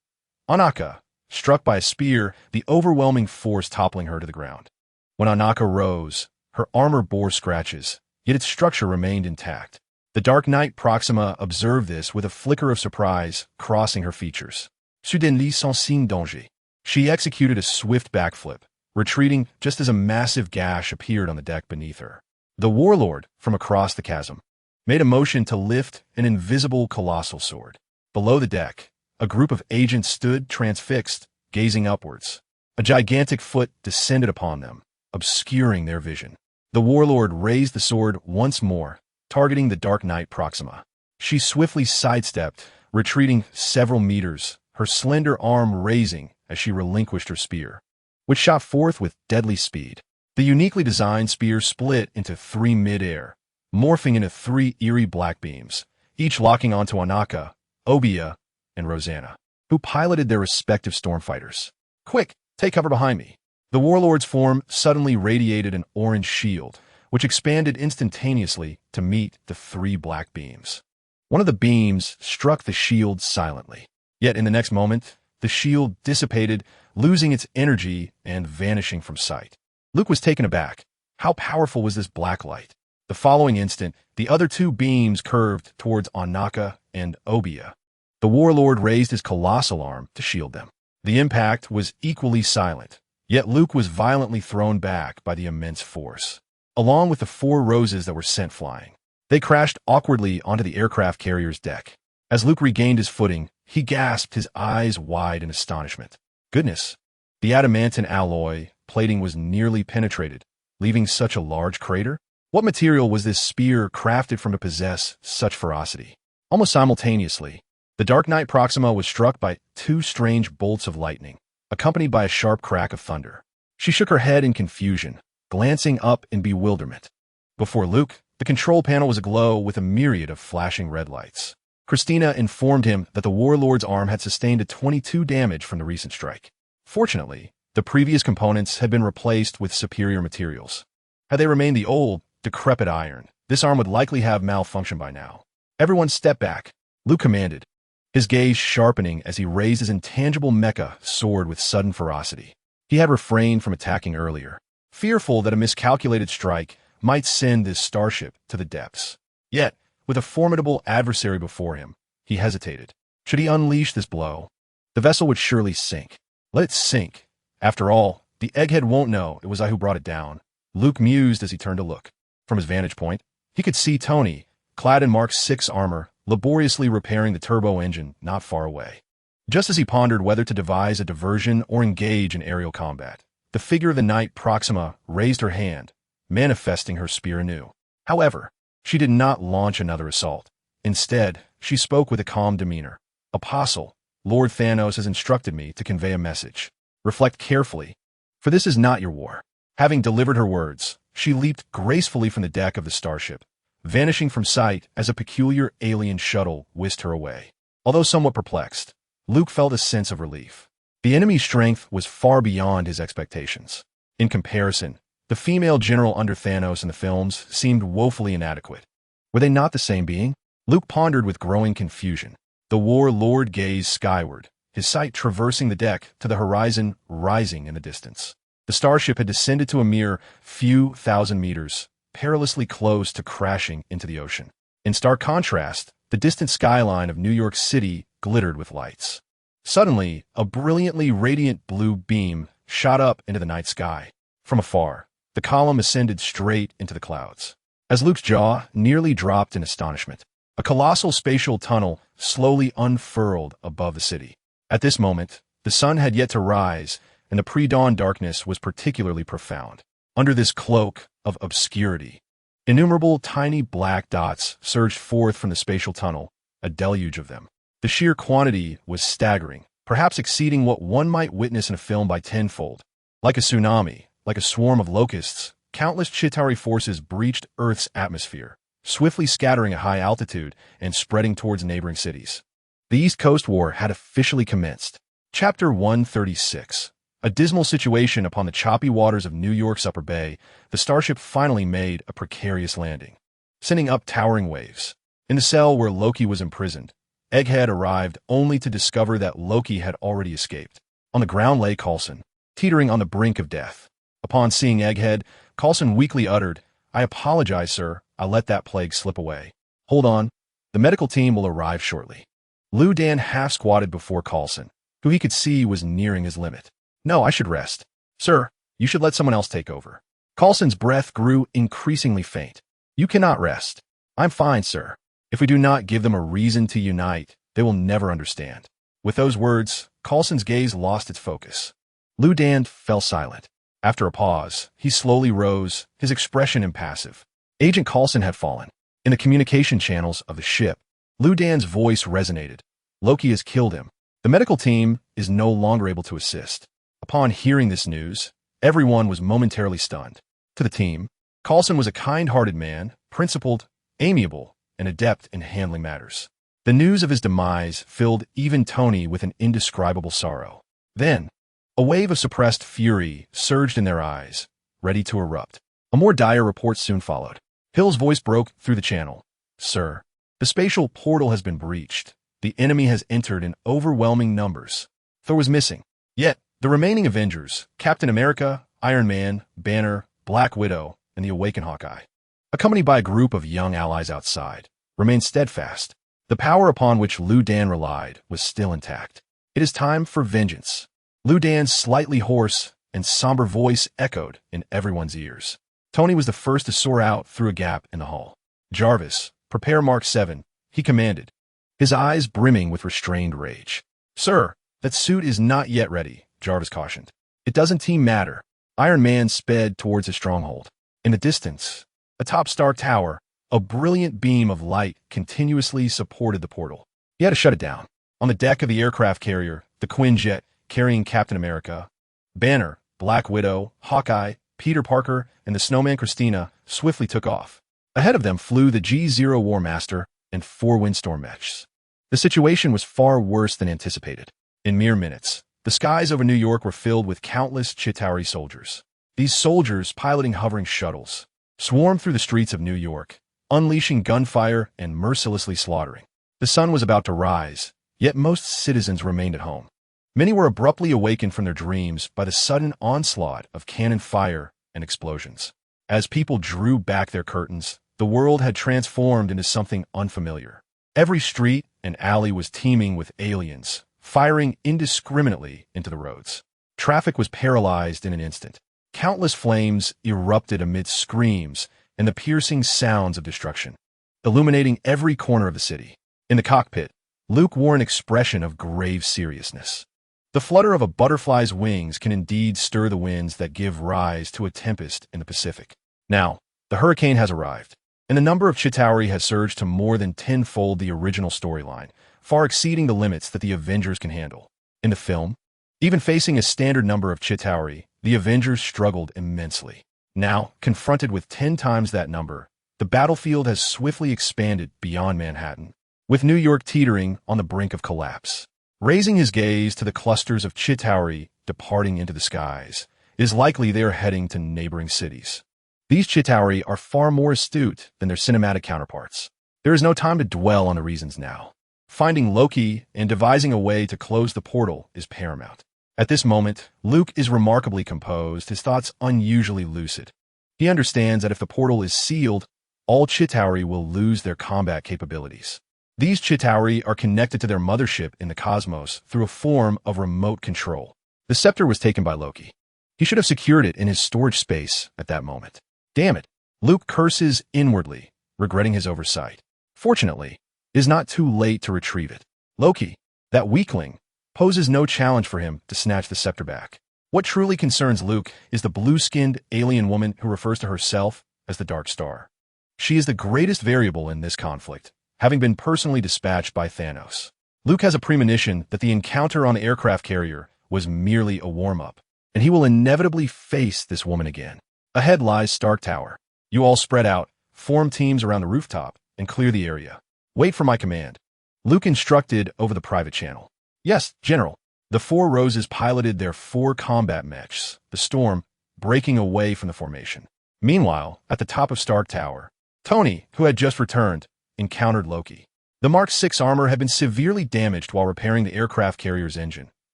Anaka, struck by a spear, the overwhelming force toppling her to the ground. When Anaka rose, her armor bore scratches, yet its structure remained intact. The Dark Knight Proxima observed this with a flicker of surprise crossing her features. Soudainement sans signe danger. She executed a swift backflip, retreating just as a massive gash appeared on the deck beneath her. The warlord, from across the chasm, made a motion to lift an invisible colossal sword. Below the deck, a group of agents stood transfixed, gazing upwards. A gigantic foot descended upon them, obscuring their vision. The warlord raised the sword once more, targeting the Dark Knight Proxima. She swiftly sidestepped, retreating several meters, her slender arm raising as she relinquished her spear, which shot forth with deadly speed. The uniquely designed spear split into 3 mid-air, morphing into 3 eerie black beams, each locking onto Anaka, Obia, and Rosanna, who piloted their respective stormfighters. "Quick, take cover behind me." The warlord's form suddenly radiated an orange shield, which expanded instantaneously to meet the 3 black beams. One of the beams struck the shield silently. Yet in the next moment, the shield dissipated, losing its energy and vanishing from sight. Luke was taken aback. How powerful was this black light? The following instant, the other 2 beams curved towards Anaka and Obia. The warlord raised his colossal arm to shield them. The impact was equally silent, yet Luke was violently thrown back by the immense force, along with the 4 roses that were sent flying. They crashed awkwardly onto the aircraft carrier's deck. As Luke regained his footing, he gasped, his eyes wide in astonishment. Goodness! The adamantine alloy plating was nearly penetrated, leaving such a large crater? What material was this spear crafted from to possess such ferocity? Almost simultaneously, the Dark Knight Proxima was struck by 2 strange bolts of lightning, accompanied by a sharp crack of thunder. She shook her head in confusion, glancing up in bewilderment. Before Luke, the control panel was aglow with a myriad of flashing red lights. Christina informed him that the warlord's arm had sustained a 22 damage from the recent strike. Fortunately, the previous components had been replaced with superior materials. Had they remained the old, decrepit iron, this arm would likely have malfunctioned by now. "Everyone step back," Luke commanded, his gaze sharpening as he raised his intangible mecha sword with sudden ferocity. He had refrained from attacking earlier, fearful that a miscalculated strike might send this starship to the depths. Yet, with a formidable adversary before him, he hesitated. Should he unleash this blow? The vessel would surely sink. Let it sink. After all, the egghead won't know it was I who brought it down. Luke mused as he turned to look. From his vantage point, he could see Tony, clad in Mark VI armor, laboriously repairing the turbo engine not far away. Just as he pondered whether to devise a diversion or engage in aerial combat, the figure of the Knight Proxima raised her hand, manifesting her spear anew. However, she did not launch another assault. Instead, she spoke with a calm demeanor. "Apostle, Lord Thanos has instructed me to convey a message. Reflect carefully, for this is not your war." Having delivered her words, she leaped gracefully from the deck of the starship, vanishing from sight as a peculiar alien shuttle whisked her away. Although somewhat perplexed, Luke felt a sense of relief. The enemy's strength was far beyond his expectations. In comparison, the female general under Thanos in the films seemed woefully inadequate. Were they not the same being? Luke pondered with growing confusion. The warlord gazed skyward, his sight traversing the deck to the horizon rising in the distance. The starship had descended to a mere few thousand meters, perilously close to crashing into the ocean. In stark contrast, the distant skyline of New York City glittered with lights. Suddenly, a brilliantly radiant blue beam shot up into the night sky. From afar, the column ascended straight into the clouds. As Luke's jaw nearly dropped in astonishment, a colossal spatial tunnel slowly unfurled above the city. At this moment, the sun had yet to rise, and the pre-dawn darkness was particularly profound. Under this cloak of obscurity, innumerable tiny black dots surged forth from the spatial tunnel, a deluge of them. The sheer quantity was staggering, perhaps exceeding what one might witness in a film by tenfold. Like a tsunami, like a swarm of locusts, countless Chitauri forces breached Earth's atmosphere, swiftly scattering at high altitude and spreading towards neighboring cities. The East Coast War had officially commenced. Chapter 136. A dismal situation upon the choppy waters of New York's Upper Bay, the starship finally made a precarious landing, sending up towering waves. In the cell where Loki was imprisoned, Egghead arrived only to discover that Loki had already escaped. On the ground lay Coulson, teetering on the brink of death. Upon seeing Egghead, Coulson weakly uttered, "I apologize, sir. I let that plague slip away." Hold on. The medical team will arrive shortly. Lu Dan half-squatted before Carlson, who he could see was nearing his limit. No, I should rest. Sir, you should let someone else take over. Carlson's breath grew increasingly faint. You cannot rest. I'm fine, sir. If we do not give them a reason to unite, they will never understand. With those words, Carlson's gaze lost its focus. Lu Dan fell silent. After a pause, he slowly rose, his expression impassive. Agent Carlson had fallen. In the communication channels of the ship, Lu Dan's voice resonated. Loki has killed him. The medical team is no longer able to assist. Upon hearing this news, everyone was momentarily stunned. To the team, Carlson was a kind-hearted man, principled, amiable, and adept in handling matters. The news of his demise filled even Tony with an indescribable sorrow. Then, a wave of suppressed fury surged in their eyes, ready to erupt. A more dire report soon followed. Hill's voice broke through the channel. Sir, the spatial portal has been breached. The enemy has entered in overwhelming numbers. Thor was missing. Yet, the remaining Avengers, Captain America, Iron Man, Banner, Black Widow, and the awakened Hawkeye, accompanied by a group of young allies outside, remained steadfast. The power upon which Lu Dan relied was still intact. It is time for vengeance. Lu Dan's slightly hoarse and somber voice echoed in everyone's ears. Tony was the first to soar out through a gap in the hull. Jarvis, prepare Mark 7, he commanded, his eyes brimming with restrained rage. Sir, that suit is not yet ready, Jarvis cautioned. It doesn't matter. Iron Man sped towards his stronghold. In the distance, atop Stark Tower, a brilliant beam of light continuously supported the portal. He had to shut it down. On the deck of the aircraft carrier, the Quinjet, carrying Captain America, Banner, Black Widow, Hawkeye, Peter Parker, and the snowman Christina swiftly took off. Ahead of them flew the G-0 War Master and 4 Windstorm mechs. The situation was far worse than anticipated. In mere minutes, the skies over New York were filled with countless Chitauri soldiers. These soldiers, piloting hovering shuttles, swarmed through the streets of New York, unleashing gunfire and mercilessly slaughtering. The sun was about to rise, yet most citizens remained at home. Many were abruptly awakened from their dreams by the sudden onslaught of cannon fire and explosions. As people drew back their curtains, the world had transformed into something unfamiliar. Every street and alley was teeming with aliens, firing indiscriminately into the roads. Traffic was paralyzed in an instant. Countless flames erupted amid screams and the piercing sounds of destruction, illuminating every corner of the city. In the cockpit, Luke wore an expression of grave seriousness. The flutter of a butterfly's wings can indeed stir the winds that give rise to a tempest in the Pacific. Now, the hurricane has arrived, and the number of Chitauri has surged to more than tenfold the original storyline, far exceeding the limits that the Avengers can handle. In the film, even facing a standard number of Chitauri, the Avengers struggled immensely. Now, confronted with 10 times that number, the battlefield has swiftly expanded beyond Manhattan, with New York teetering on the brink of collapse. Raising his gaze to the clusters of Chitauri departing into the skies, it is likely they are heading to neighboring cities. These Chitauri are far more astute than their cinematic counterparts. There is no time to dwell on the reasons now. Finding Loki and devising a way to close the portal is paramount. At this moment, Luke is remarkably composed, his thoughts unusually lucid. He understands that if the portal is sealed, all Chitauri will lose their combat capabilities. These Chitauri are connected to their mothership in the cosmos through a form of remote control. The scepter was taken by Loki. He should have secured it in his storage space at that moment. Damn it! Luke curses inwardly, regretting his oversight. Fortunately, it is not too late to retrieve it. Loki, that weakling, poses no challenge for him to snatch the scepter back. What truly concerns Luke is the blue-skinned alien woman who refers to herself as the Dark Star. She is the greatest variable in this conflict, having been personally dispatched by Thanos. Luke has a premonition that the encounter on the aircraft carrier was merely a warm-up, and he will inevitably face this woman again. Ahead lies Stark Tower. You all spread out, form teams around the rooftop, and clear the area. Wait for my command. Luke instructed over the private channel. Yes, General. The 4 Roses piloted their 4 combat mechs, the Storm, breaking away from the formation. Meanwhile, at the top of Stark Tower, Tony, who had just returned, encountered Loki. The Mark 6 armor had been severely damaged while repairing the aircraft carrier's engine,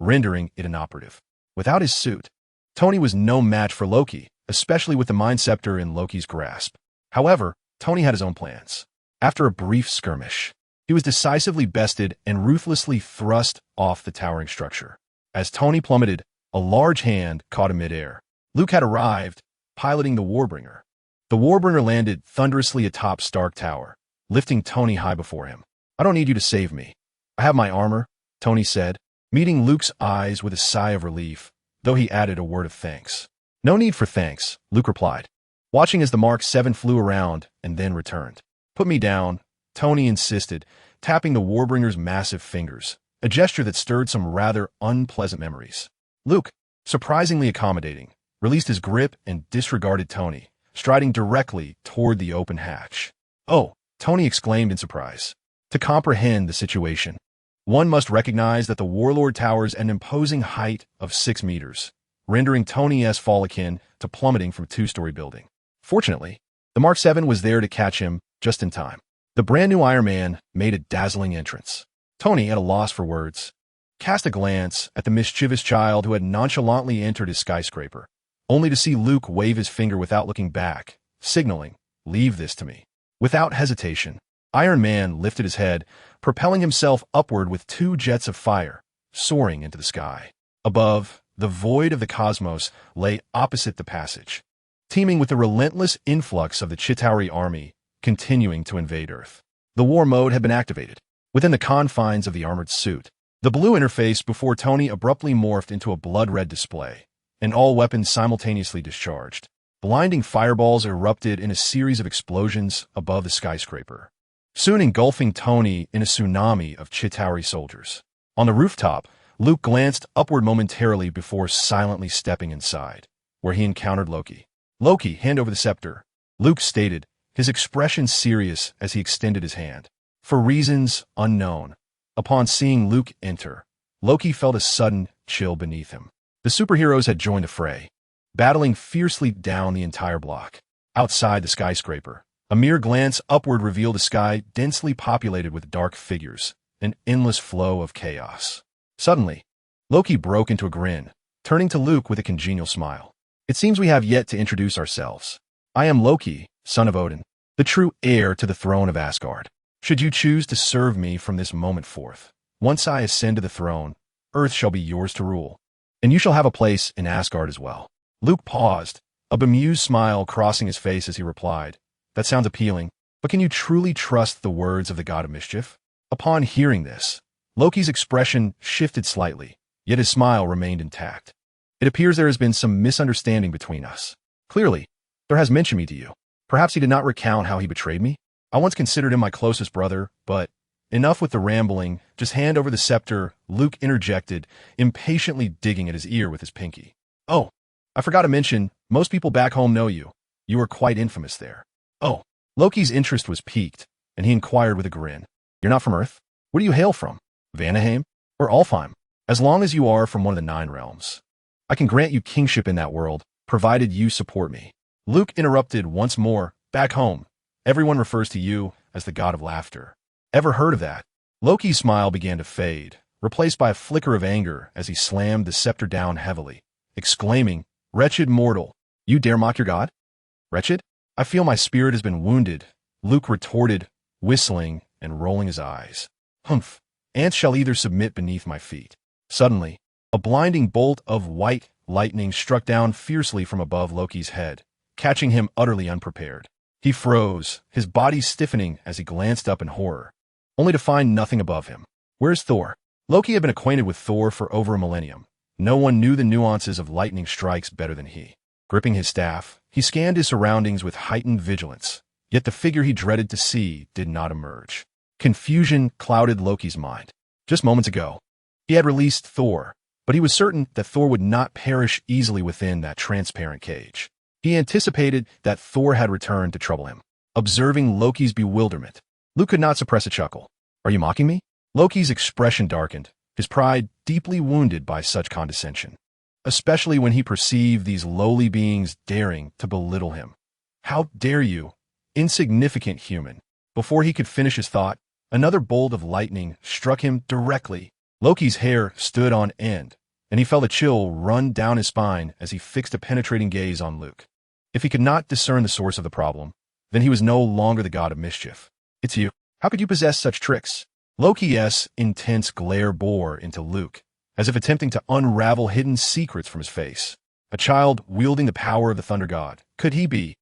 rendering it inoperative. Without his suit, Tony was no match for Loki, especially with the Mind Scepter in Loki's grasp. However, Tony had his own plans. After a brief skirmish, he was decisively bested and ruthlessly thrust off the towering structure. As Tony plummeted, a large hand caught him midair. Luke had arrived, piloting the Warbringer. The Warbringer landed thunderously atop Stark Tower, lifting Tony high before him. "I don't need you to save me. I have my armor," Tony said, meeting Luke's eyes with a sigh of relief, though he added a word of thanks. "No need for thanks," Luke replied, watching as the Mark 7 flew around and then returned. "Put me down," Tony insisted, tapping the Warbringer's massive fingers, a gesture that stirred some rather unpleasant memories. Luke, surprisingly accommodating, released his grip and disregarded Tony, striding directly toward the open hatch. "Oh," Tony exclaimed in surprise. To comprehend the situation, one must recognize that the Warlord towers an imposing height of 6 meters, rendering Tony's fall akin to plummeting from a 2-story building. Fortunately, the Mark 7 was there to catch him just in time. The brand-new Iron Man made a dazzling entrance. Tony, at a loss for words, cast a glance at the mischievous child who had nonchalantly entered his skyscraper, only to see Luke wave his finger without looking back, signaling, "Leave this to me." Without hesitation, Iron Man lifted his head, propelling himself upward with 2 jets of fire, soaring into the sky. Above, the void of the cosmos lay opposite the passage, teeming with the relentless influx of the Chitauri army continuing to invade Earth. The war mode had been activated. Within the confines of the armored suit, the blue interface before Tony abruptly morphed into a blood-red display, and all weapons simultaneously discharged. Blinding fireballs erupted in a series of explosions above the skyscraper, soon engulfing Tony in a tsunami of Chitauri soldiers. On the rooftop, Luke glanced upward momentarily before silently stepping inside, where he encountered Loki. "Loki, hand over the scepter," Luke stated, his expression serious as he extended his hand. For reasons unknown, upon seeing Luke enter, Loki felt a sudden chill beneath him. The superheroes had joined the fray, battling fiercely down the entire block. Outside the skyscraper, a mere glance upward revealed a sky densely populated with dark figures, an endless flow of chaos. Suddenly, Loki broke into a grin, turning to Luke with a congenial smile. "It seems we have yet to introduce ourselves. I am Loki, son of Odin, the true heir to the throne of Asgard. Should you choose to serve me from this moment forth, once I ascend to the throne, Earth shall be yours to rule, and you shall have a place in Asgard as well." Luke paused, a bemused smile crossing his face as he replied, "That sounds appealing, but can you truly trust the words of the god of mischief?" Upon hearing this, Loki's expression shifted slightly, yet his smile remained intact. "It appears there has been some misunderstanding between us. Clearly, Thor has mentioned me to you. Perhaps he did not recount how he betrayed me? I once considered him my closest brother, but enough with the rambling. Just hand over the scepter," Luke interjected, impatiently digging at his ear with his pinky. "Oh, I forgot to mention, most people back home know you. You are quite infamous there." "Oh." Loki's interest was piqued, and he inquired with a grin. "You're not from Earth? Where do you hail from? Vanaheim? Or Alfheim? As long as you are from one of the 9 realms, I can grant you kingship in that world, provided you support me." Luke interrupted once more. "Back home, everyone refers to you as the god of laughter. Ever heard of that?" Loki's smile began to fade, replaced by a flicker of anger as he slammed the scepter down heavily, exclaiming, "Wretched mortal, you dare mock your god? Wretched? I feel my spirit has been wounded," Luke retorted, whistling and rolling his eyes. "Humph, ants shall either submit beneath my feet." Suddenly, a blinding bolt of white lightning struck down fiercely from above Loki's head, catching him utterly unprepared. He froze, his body stiffening as he glanced up in horror, only to find nothing above him. "Where's Thor?" Loki had been acquainted with Thor for over a millennium. No one knew the nuances of lightning strikes better than he. Gripping his staff, he scanned his surroundings with heightened vigilance, yet the figure he dreaded to see did not emerge. Confusion clouded Loki's mind. Just moments ago, he had released Thor, but he was certain that Thor would not perish easily within that transparent cage. He anticipated that Thor had returned to trouble him. Observing Loki's bewilderment, Luke could not suppress a chuckle. "Are you mocking me?" Loki's expression darkened, his pride deeply wounded by such condescension, especially when he perceived these lowly beings daring to belittle him. "How dare you, insignificant human!" Before he could finish his thought, another bolt of lightning struck him directly. Loki's hair stood on end, and he felt a chill run down his spine as he fixed a penetrating gaze on Luke. If he could not discern the source of the problem, then he was no longer the god of mischief. It's you. How could you possess such tricks? Loki's intense glare bore into Luke, as if attempting to unravel hidden secrets from his face. A child wielding the power of the Thunder God. Could he be?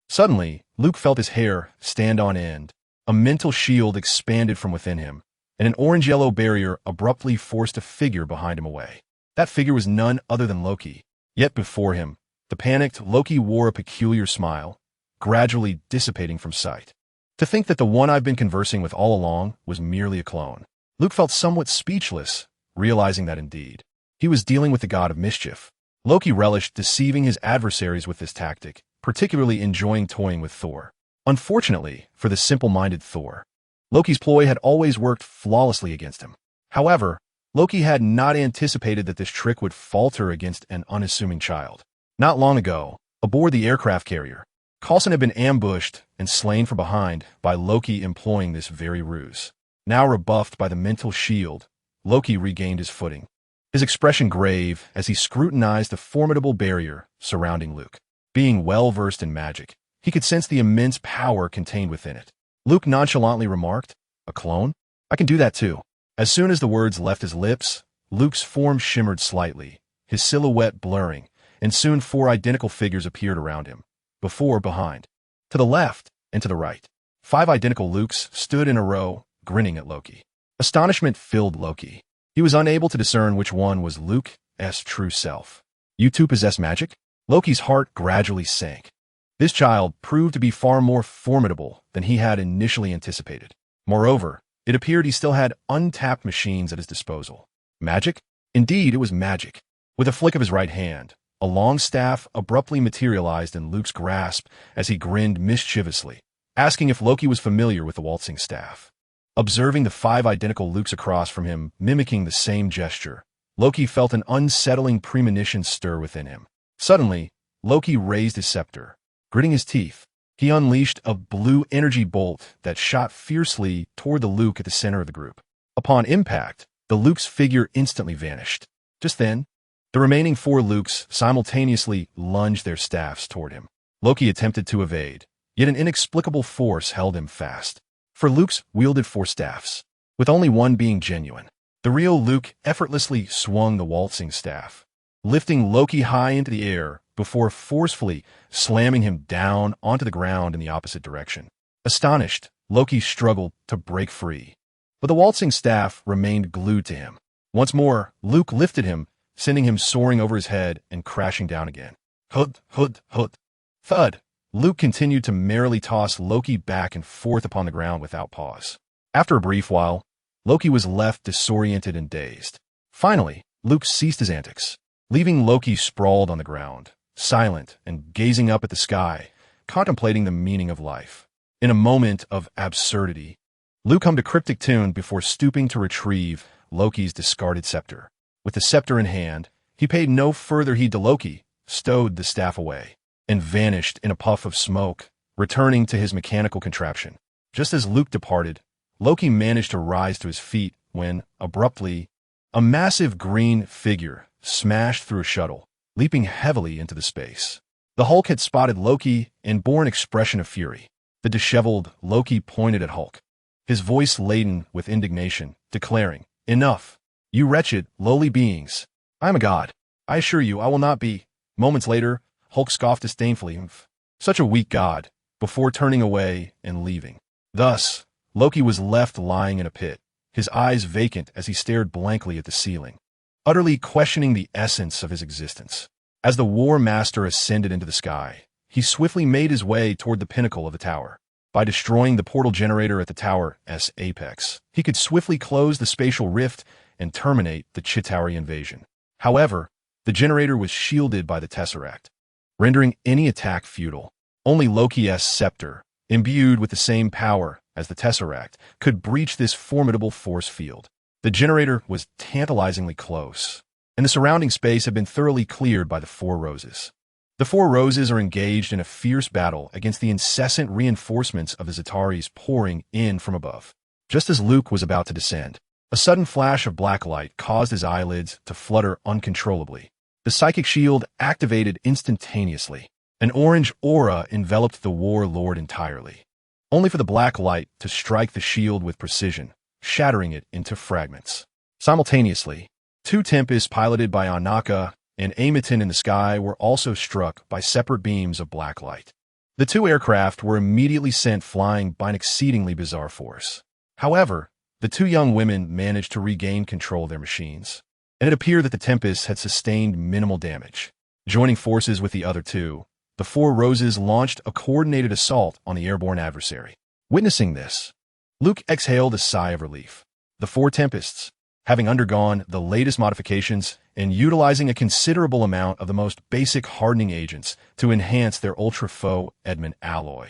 Suddenly, Luke felt his hair stand on end. A mental shield expanded from within him, and an orange-yellow barrier abruptly forced a figure behind him away. That figure was none other than Loki. Yet before him, the panicked Loki wore a peculiar smile, gradually dissipating from sight. To think that the one I've been conversing with all along was merely a clone. Luke felt somewhat speechless, realizing that indeed he was dealing with the god of mischief. Loki relished deceiving his adversaries with this tactic, particularly enjoying toying with Thor. Unfortunately, for the simple-minded Thor, Loki's ploy had always worked flawlessly against him. However, Loki had not anticipated that this trick would falter against an unassuming child. Not long ago, aboard the aircraft carrier, Coulson had been ambushed and slain from behind by Loki employing this very ruse. Now rebuffed by the mental shield, Loki regained his footing, his expression grave as he scrutinized the formidable barrier surrounding Luke. Being well-versed in magic, he could sense the immense power contained within it. Luke nonchalantly remarked, "A clone? I can do that too." As soon as the words left his lips, Luke's form shimmered slightly, his silhouette blurring, and soon 4 identical figures appeared around him, before, behind, to the left, and to the right. 5 identical Lukes stood in a row, grinning at Loki. Astonishment filled Loki. He was unable to discern which one was Luke's true self. "You two possess magic?" Loki's heart gradually sank. This child proved to be far more formidable than he had initially anticipated. Moreover, it appeared he still had untapped machines at his disposal. Magic? Indeed, it was magic. With a flick of his right hand, a long staff abruptly materialized in Luke's grasp as he grinned mischievously, asking if Loki was familiar with the waltzing staff. Observing the 5 identical Lukes across from him mimicking the same gesture, Loki felt an unsettling premonition stir within him. Suddenly, Loki raised his scepter. Gritting his teeth, he unleashed a blue energy bolt that shot fiercely toward the Luke at the center of the group. Upon impact, the Luke's figure instantly vanished. Just then, the remaining 4 Lukes simultaneously lunged their staffs toward him. Loki attempted to evade, yet an inexplicable force held him fast. For Lukes wielded 4 staffs, with only one being genuine. The real Luke effortlessly swung the waltzing staff, lifting Loki high into the air before forcefully slamming him down onto the ground in the opposite direction. Astonished, Loki struggled to break free, but the waltzing staff remained glued to him. Once more, Luke lifted him, sending him soaring over his head and crashing down again. Hud, hud, hud. Thud. Luke continued to merrily toss Loki back and forth upon the ground without pause. After a brief while, Loki was left disoriented and dazed. Finally, Luke ceased his antics, leaving Loki sprawled on the ground, silent and gazing up at the sky, contemplating the meaning of life. In a moment of absurdity, Luke hummed a cryptic tune before stooping to retrieve Loki's discarded scepter. With the scepter in hand, he paid no further heed to Loki, stowed the staff away, and vanished in a puff of smoke, returning to his mechanical contraption. Just as Luke departed, Loki managed to rise to his feet when, abruptly, a massive green figure smashed through a shuttle, leaping heavily into the space. The Hulk had spotted Loki and bore an expression of fury. The disheveled Loki pointed at Hulk, his voice laden with indignation, declaring, "Enough, you wretched, lowly beings. I am a god. I assure you I will not be." Moments later, Hulk scoffed disdainfully, "Such a weak god," before turning away and leaving. Thus, Loki was left lying in a pit, his eyes vacant as he stared blankly at the ceiling, utterly questioning the essence of his existence. As the War Master ascended into the sky, he swiftly made his way toward the pinnacle of the tower. By destroying the portal generator at the tower's apex, he could swiftly close the spatial rift and terminate the Chitauri invasion. However, the generator was shielded by the Tesseract, rendering any attack futile. Only Loki's scepter, imbued with the same power as the Tesseract, could breach this formidable force field. The generator was tantalizingly close, and the surrounding space had been thoroughly cleared by the 4 Roses. The 4 Roses are engaged in a fierce battle against the incessant reinforcements of the Chitauris pouring in from above. Just as Luke was about to descend, a sudden flash of black light caused his eyelids to flutter uncontrollably. The psychic shield activated instantaneously. An orange aura enveloped the War Lord entirely. only for the black light to strike the shield with precision, shattering it into fragments. Simultaneously, two tempests piloted by Anaka and Amiton in the sky were also struck by separate beams of black light. The two aircraft were immediately sent flying by an exceedingly bizarre force. However, the two young women managed to regain control of their machines, and it appeared that the tempests had sustained minimal damage. Joining forces with the other two, the Four Roses launched a coordinated assault on the airborne adversary. Witnessing this, Luke exhaled a sigh of relief. The four tempests, having undergone the latest modifications and utilizing a considerable amount of the most basic hardening agents to enhance their ultra-faux Edmund alloy,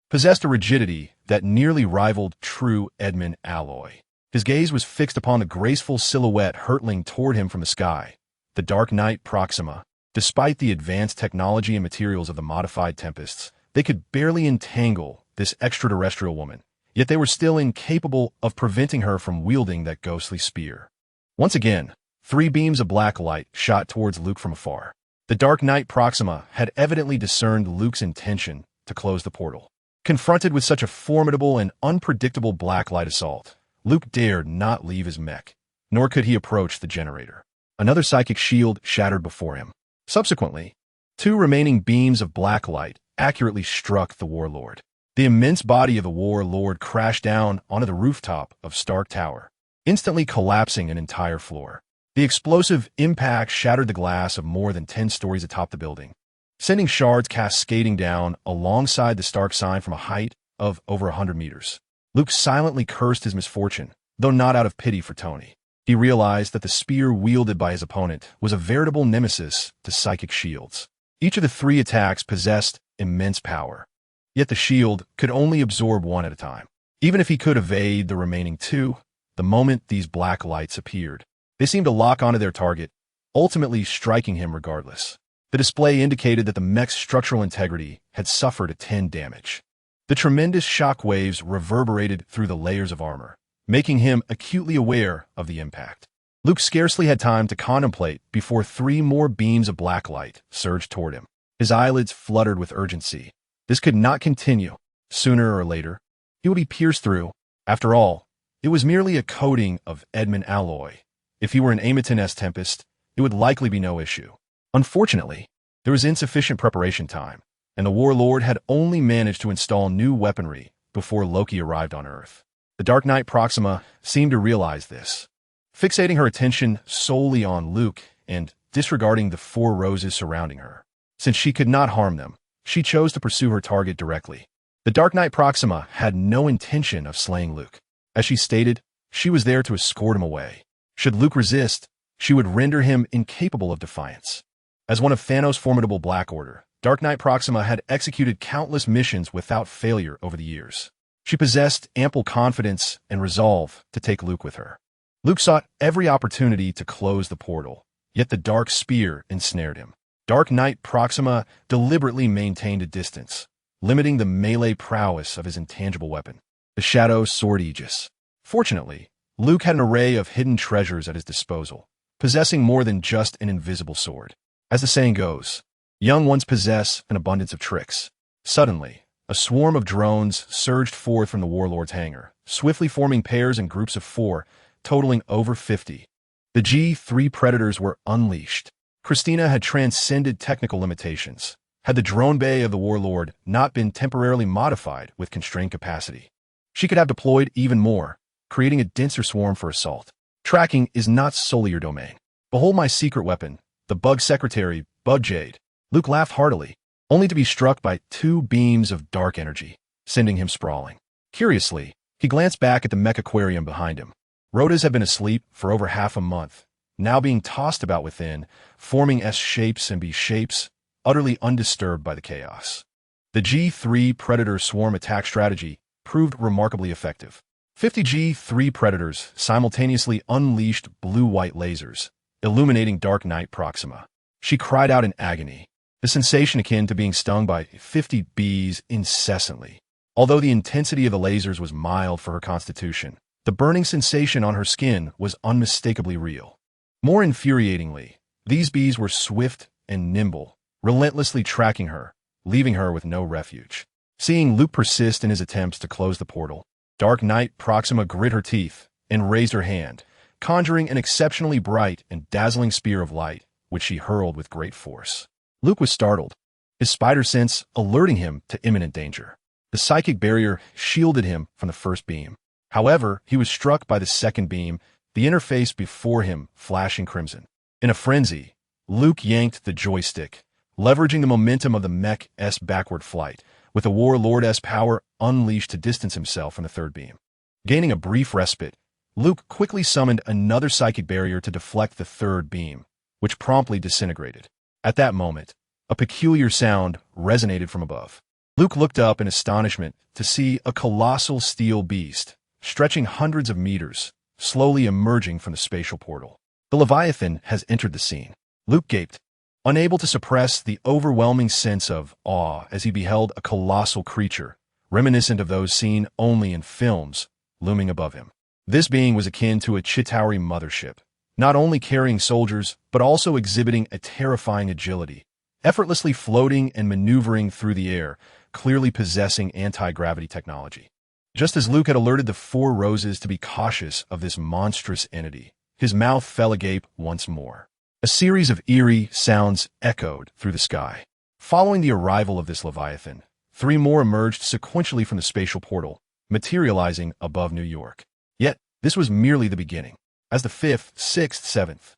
possessed a rigidity that nearly rivaled true Edmund alloy. His gaze was fixed upon the graceful silhouette hurtling toward him from the sky, the Dark Knight Proxima. Despite the advanced technology and materials of the modified tempests, they could barely entangle this extraterrestrial woman, yet they were still incapable of preventing her from wielding that ghostly spear. Once again, three beams of black light shot towards Luke from afar. The Dark Knight Proxima had evidently discerned Luke's intention to close the portal. Confronted with such a formidable and unpredictable black light assault, Luke dared not leave his mech, nor could he approach the generator. Another psychic shield shattered before him. Subsequently, two remaining beams of black light accurately struck the warlord. The immense body of the warlord crashed down onto the rooftop of Stark Tower, instantly collapsing an entire floor. The explosive impact shattered the glass of more than 10 stories atop the building, sending shards cascading down alongside the Stark sign from a height of over 100 meters. Luke silently cursed his misfortune, though not out of pity for Tony. He realized that the spear wielded by his opponent was a veritable nemesis to psychic shields. Each of the three attacks possessed immense power, yet the shield could only absorb one at a time. Even if he could evade the remaining two, the moment these black lights appeared, they seemed to lock onto their target, ultimately striking him regardless. The display indicated that the mech's structural integrity had suffered a 10 damage. The tremendous shock waves reverberated through the layers of armor, making him acutely aware of the impact. Luke scarcely had time to contemplate before three more beams of black light surged toward him. His eyelids fluttered with urgency. This could not continue. Sooner or later, he would be pierced through. After all, it was merely a coating of Edmund alloy. If he were an Amiton-S Tempest, it would likely be no issue. Unfortunately, there was insufficient preparation time, and the warlord had only managed to install new weaponry before Loki arrived on Earth. The Dark Knight Proxima seemed to realize this, fixating her attention solely on Luke and disregarding the Four Roses surrounding her. Since she could not harm them, she chose to pursue her target directly. The Dark Knight Proxima had no intention of slaying Luke. As she stated, she was there to escort him away. Should Luke resist, she would render him incapable of defiance. As one of Thanos' formidable Black Order, Dark Knight Proxima had executed countless missions without failure over the years. She possessed ample confidence and resolve to take Luke with her. Luke sought every opportunity to close the portal, yet the dark spear ensnared him. Dark Knight Proxima deliberately maintained a distance, limiting the melee prowess of his intangible weapon, the Shadow Sword Aegis. Fortunately, Luke had an array of hidden treasures at his disposal, possessing more than just an invisible sword. As the saying goes, young ones possess an abundance of tricks. Suddenly, a swarm of drones surged forth from the warlord's hangar, swiftly forming pairs and groups of 4, totaling over 50. The G3 Predators were unleashed. Christina had transcended technical limitations. Had the drone bay of the warlord not been temporarily modified with constrained capacity, she could have deployed even more, creating a denser swarm for assault. Tracking is not solely your domain. Behold my secret weapon, the Bug Secretary, Bug Jade. Luke laughed heartily, only to be struck by 2 beams of dark energy, sending him sprawling. Curiously, he glanced back at the mech aquarium behind him. Rotos had been asleep for over half a month, now being tossed about within, forming S shapes and B shapes, utterly undisturbed by the chaos. The G3 Predator swarm attack strategy proved remarkably effective. 50 G3 Predators simultaneously unleashed blue-white lasers, illuminating Dark Knight Proxima. She cried out in agony, the sensation akin to being stung by 50 bees incessantly. Although the intensity of the lasers was mild for her constitution, the burning sensation on her skin was unmistakably real. More infuriatingly, these bees were swift and nimble, relentlessly tracking her, leaving her with no refuge. Seeing Luke persist in his attempts to close the portal, Dark Knight Proxima grit her teeth and raised her hand, conjuring an exceptionally bright and dazzling spear of light, which she hurled with great force. Luke was startled, his spider sense alerting him to imminent danger. The psychic barrier shielded him from the first beam. However, he was struck by the second beam, the interface before him flashing crimson. In a frenzy, Luke yanked the joystick, leveraging the momentum of the mech's backward flight, with the warlord's power unleashed to distance himself from the third beam. Gaining a brief respite, Luke quickly summoned another psychic barrier to deflect the third beam, which promptly disintegrated. At that moment, a peculiar sound resonated from above. Luke looked up in astonishment to see a colossal steel beast, stretching hundreds of meters, slowly emerging from the spatial portal. The Leviathan has entered the scene. Luke gaped, unable to suppress the overwhelming sense of awe as he beheld a colossal creature, reminiscent of those seen only in films, looming above him. This being was akin to a Chitauri mothership, not only carrying soldiers, but also exhibiting a terrifying agility, effortlessly floating and maneuvering through the air, clearly possessing anti-gravity technology. Just as Luke had alerted the Four Roses to be cautious of this monstrous entity, his mouth fell agape once more. A series of eerie sounds echoed through the sky. Following the arrival of this Leviathan, 3 more emerged sequentially from the spatial portal, materializing above New York. Yet, this was merely the beginning. As the 5th, 6th, 7th,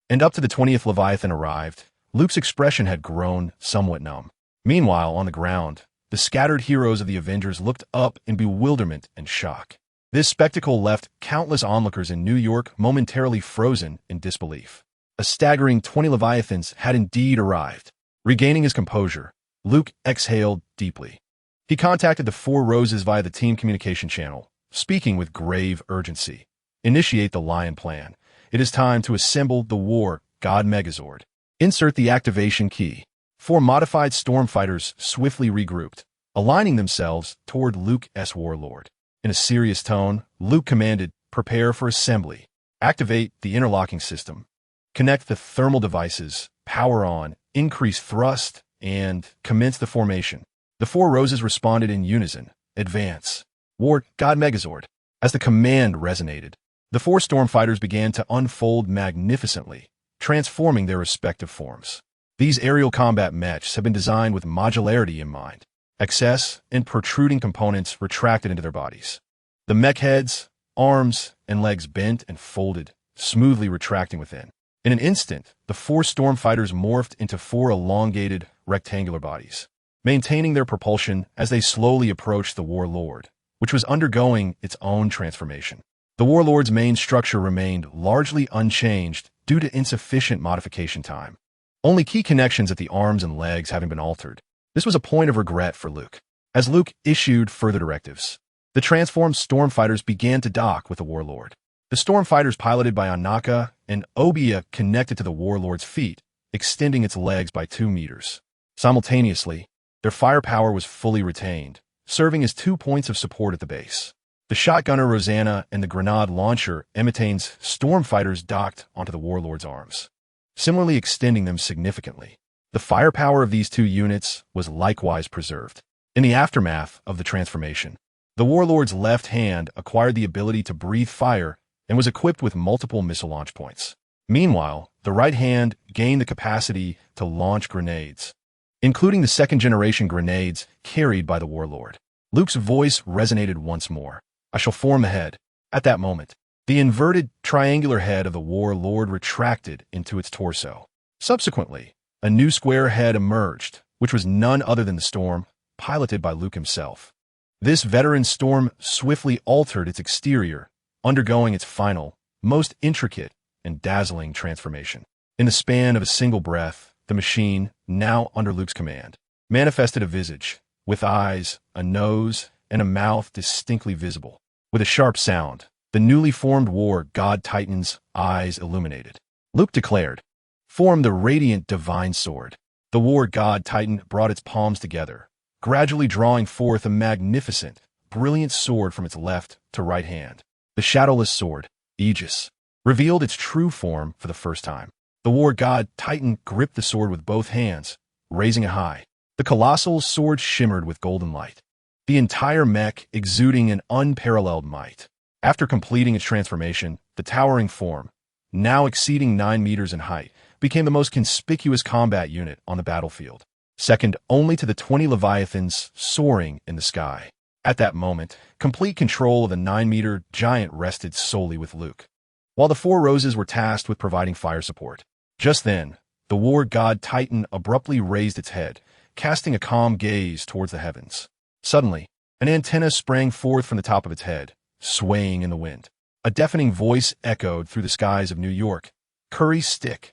and up to the 20th Leviathan arrived, Luke's expression had grown somewhat numb. Meanwhile, on the ground, the scattered heroes of the Avengers looked up in bewilderment and shock. This spectacle left countless onlookers in New York momentarily frozen in disbelief. A staggering 20 Leviathans had indeed arrived. Regaining his composure, Luke exhaled deeply. He contacted the Four Roses via the team communication channel, speaking with grave urgency. Initiate the Lion Plan. It is time to assemble the War God Megazord. Insert the activation key. 4 modified stormfighters swiftly regrouped, aligning themselves toward Luke's warlord. In a serious tone, Luke commanded, prepare for assembly. Activate the interlocking system. Connect the thermal devices, power on, increase thrust, and commence the formation. The Four Roses responded in unison. Advance. War God Megazord. As the command resonated, the 4 stormfighters began to unfold magnificently, transforming their respective forms. These aerial combat mechs have been designed with modularity in mind. Excess and protruding components retracted into their bodies. The mech heads, arms, and legs bent and folded, smoothly retracting within. In an instant, the 4 stormfighters morphed into 4 elongated, rectangular bodies, maintaining their propulsion as they slowly approached the warlord, which was undergoing its own transformation. The warlord's main structure remained largely unchanged due to insufficient modification time, only key connections at the arms and legs having been altered. This was a point of regret for Luke. As Luke issued further directives, the transformed stormfighters began to dock with the warlord. The stormfighters piloted by Anaka and Obia connected to the warlord's feet, extending its legs by 2 meters. Simultaneously, their firepower was fully retained, serving as 2 points of support at the base. The shotgunner Rosanna and the grenade launcher Emetane's stormfighters docked onto the warlord's arms, similarly extending them significantly. The firepower of these 2 units was likewise preserved. In the aftermath of the transformation, the warlord's left hand acquired the ability to breathe fire and was equipped with multiple missile launch points. Meanwhile, the right hand gained the capacity to launch grenades, including the second-generation grenades carried by the warlord. Luke's voice resonated once more. I shall form ahead. At that moment, the inverted, triangular head of the warlord retracted into its torso. Subsequently, a new square head emerged, which was none other than the Storm, piloted by Luke himself. This veteran Storm swiftly altered its exterior, undergoing its final, most intricate and dazzling transformation. In the span of a single breath, the machine, now under Luke's command, manifested a visage, with eyes, a nose, and a mouth distinctly visible. With a sharp sound, the newly formed War God Titan's eyes illuminated. Luke declared, form the radiant divine sword. The War God Titan brought its palms together, gradually drawing forth a magnificent, brilliant sword from its left to right hand. The shadowless sword, Aegis, revealed its true form for the first time. The War God Titan gripped the sword with both hands, raising it high. The colossal sword shimmered with golden light, the entire mech exuding an unparalleled might. After completing its transformation, the towering form, now exceeding 9 meters in height, became the most conspicuous combat unit on the battlefield, second only to the 20 Leviathans soaring in the sky. At that moment, complete control of the 9-meter giant rested solely with Luke, while the 4 Roses were tasked with providing fire support. Just then, the war god Titan abruptly raised its head, casting a calm gaze towards the heavens. Suddenly, an antenna sprang forth from the top of its head, swaying in the wind. A deafening voice echoed through the skies of New York. Curry's stick.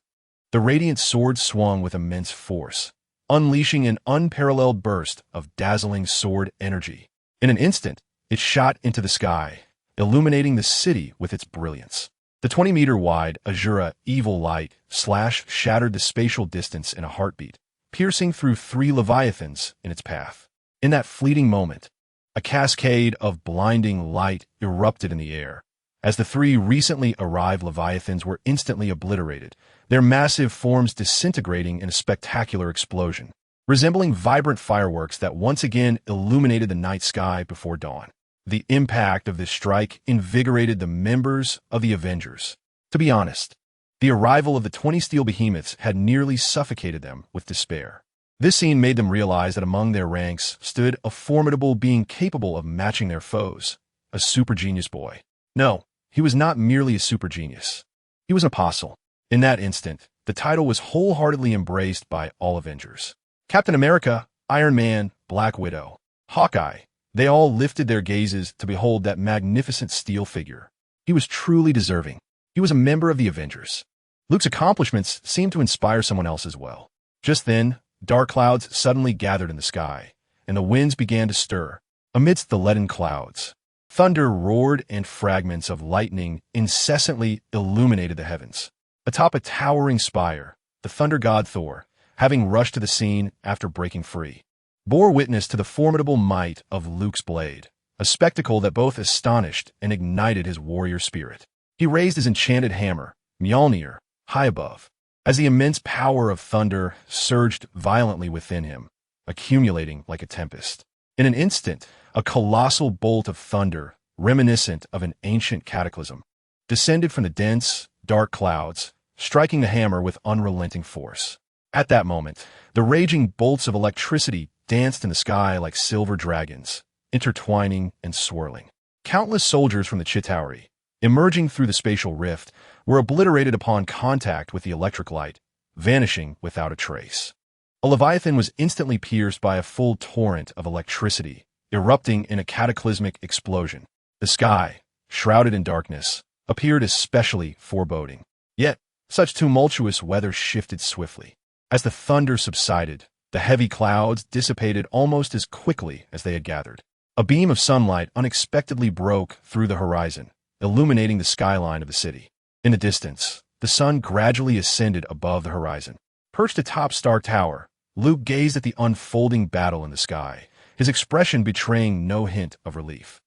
The radiant sword swung with immense force, unleashing an unparalleled burst of dazzling sword energy. In an instant, it shot into the sky, illuminating the city with its brilliance. The 20-meter-wide Azura evil light shattered the spatial distance in a heartbeat, piercing through 3 Leviathans in its path. In that fleeting moment, a cascade of blinding light erupted in the air, as the 3 recently arrived Leviathans were instantly obliterated, their massive forms disintegrating in a spectacular explosion, resembling vibrant fireworks that once again illuminated the night sky before dawn. The impact of this strike invigorated the members of the Avengers. To be honest, the arrival of the 20 steel behemoths had nearly suffocated them with despair. This scene made them realize that among their ranks stood a formidable being capable of matching their foes, a super genius boy. No, he was not merely a super genius. He was an apostle. In that instant, the title was wholeheartedly embraced by all Avengers. Captain America, Iron Man, Black Widow, Hawkeye, they all lifted their gazes to behold that magnificent steel figure. He was truly deserving. He was a member of the Avengers. Luke's accomplishments seemed to inspire someone else as well. Just then, dark clouds suddenly gathered in the sky, and the winds began to stir. Amidst the leaden clouds, thunder roared and fragments of lightning incessantly illuminated the heavens. Atop a towering spire, the thunder god Thor, having rushed to the scene after breaking free, bore witness to the formidable might of Luke's blade, a spectacle that both astonished and ignited his warrior spirit. He raised his enchanted hammer, Mjolnir, high above, as the immense power of thunder surged violently within him, accumulating like a tempest. In an instant, a colossal bolt of thunder, reminiscent of an ancient cataclysm, descended from the dense, dark clouds, striking the hammer with unrelenting force. At that moment, the raging bolts of electricity danced in the sky like silver dragons, intertwining and swirling. Countless soldiers from the Chitauri, emerging through the spatial rift, were obliterated upon contact with the electric light, vanishing without a trace. A Leviathan was instantly pierced by a full torrent of electricity, erupting in a cataclysmic explosion. The sky, shrouded in darkness, appeared especially foreboding. Yet, such tumultuous weather shifted swiftly. As the thunder subsided, the heavy clouds dissipated almost as quickly as they had gathered. A beam of sunlight unexpectedly broke through the horizon, illuminating the skyline of the city. In the distance, the sun gradually ascended above the horizon. Perched atop Stark Tower, Luke gazed at the unfolding battle in the sky, his expression betraying no hint of relief.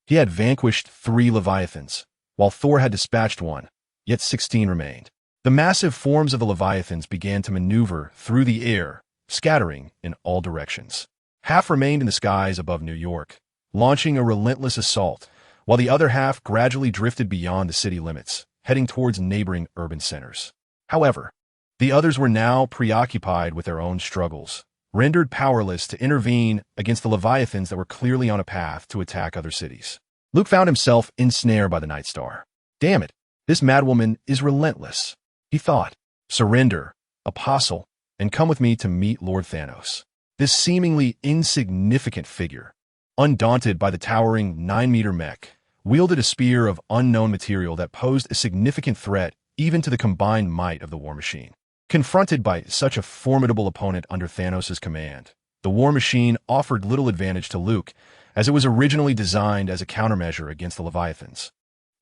He had vanquished 3 Leviathans, while Thor had dispatched 1, yet 16 remained. The massive forms of the Leviathans began to maneuver through the air, scattering in all directions. Half remained in the skies above New York, launching a relentless assault, while the other half gradually drifted beyond the city limits, heading towards neighboring urban centers. However, the others were now preoccupied with their own struggles, rendered powerless to intervene against the Leviathans that were clearly on a path to attack other cities. Luke found himself ensnared by the Night Star. Damn it, this madwoman is relentless, he thought. Surrender, apostle, and come with me to meet Lord Thanos. This seemingly insignificant figure, undaunted by the towering 9-meter mech, wielded a spear of unknown material that posed a significant threat even to the combined might of the War Machine. Confronted by such a formidable opponent under Thanos' command, the War Machine offered little advantage to Luke, as it was originally designed as a countermeasure against the Leviathans.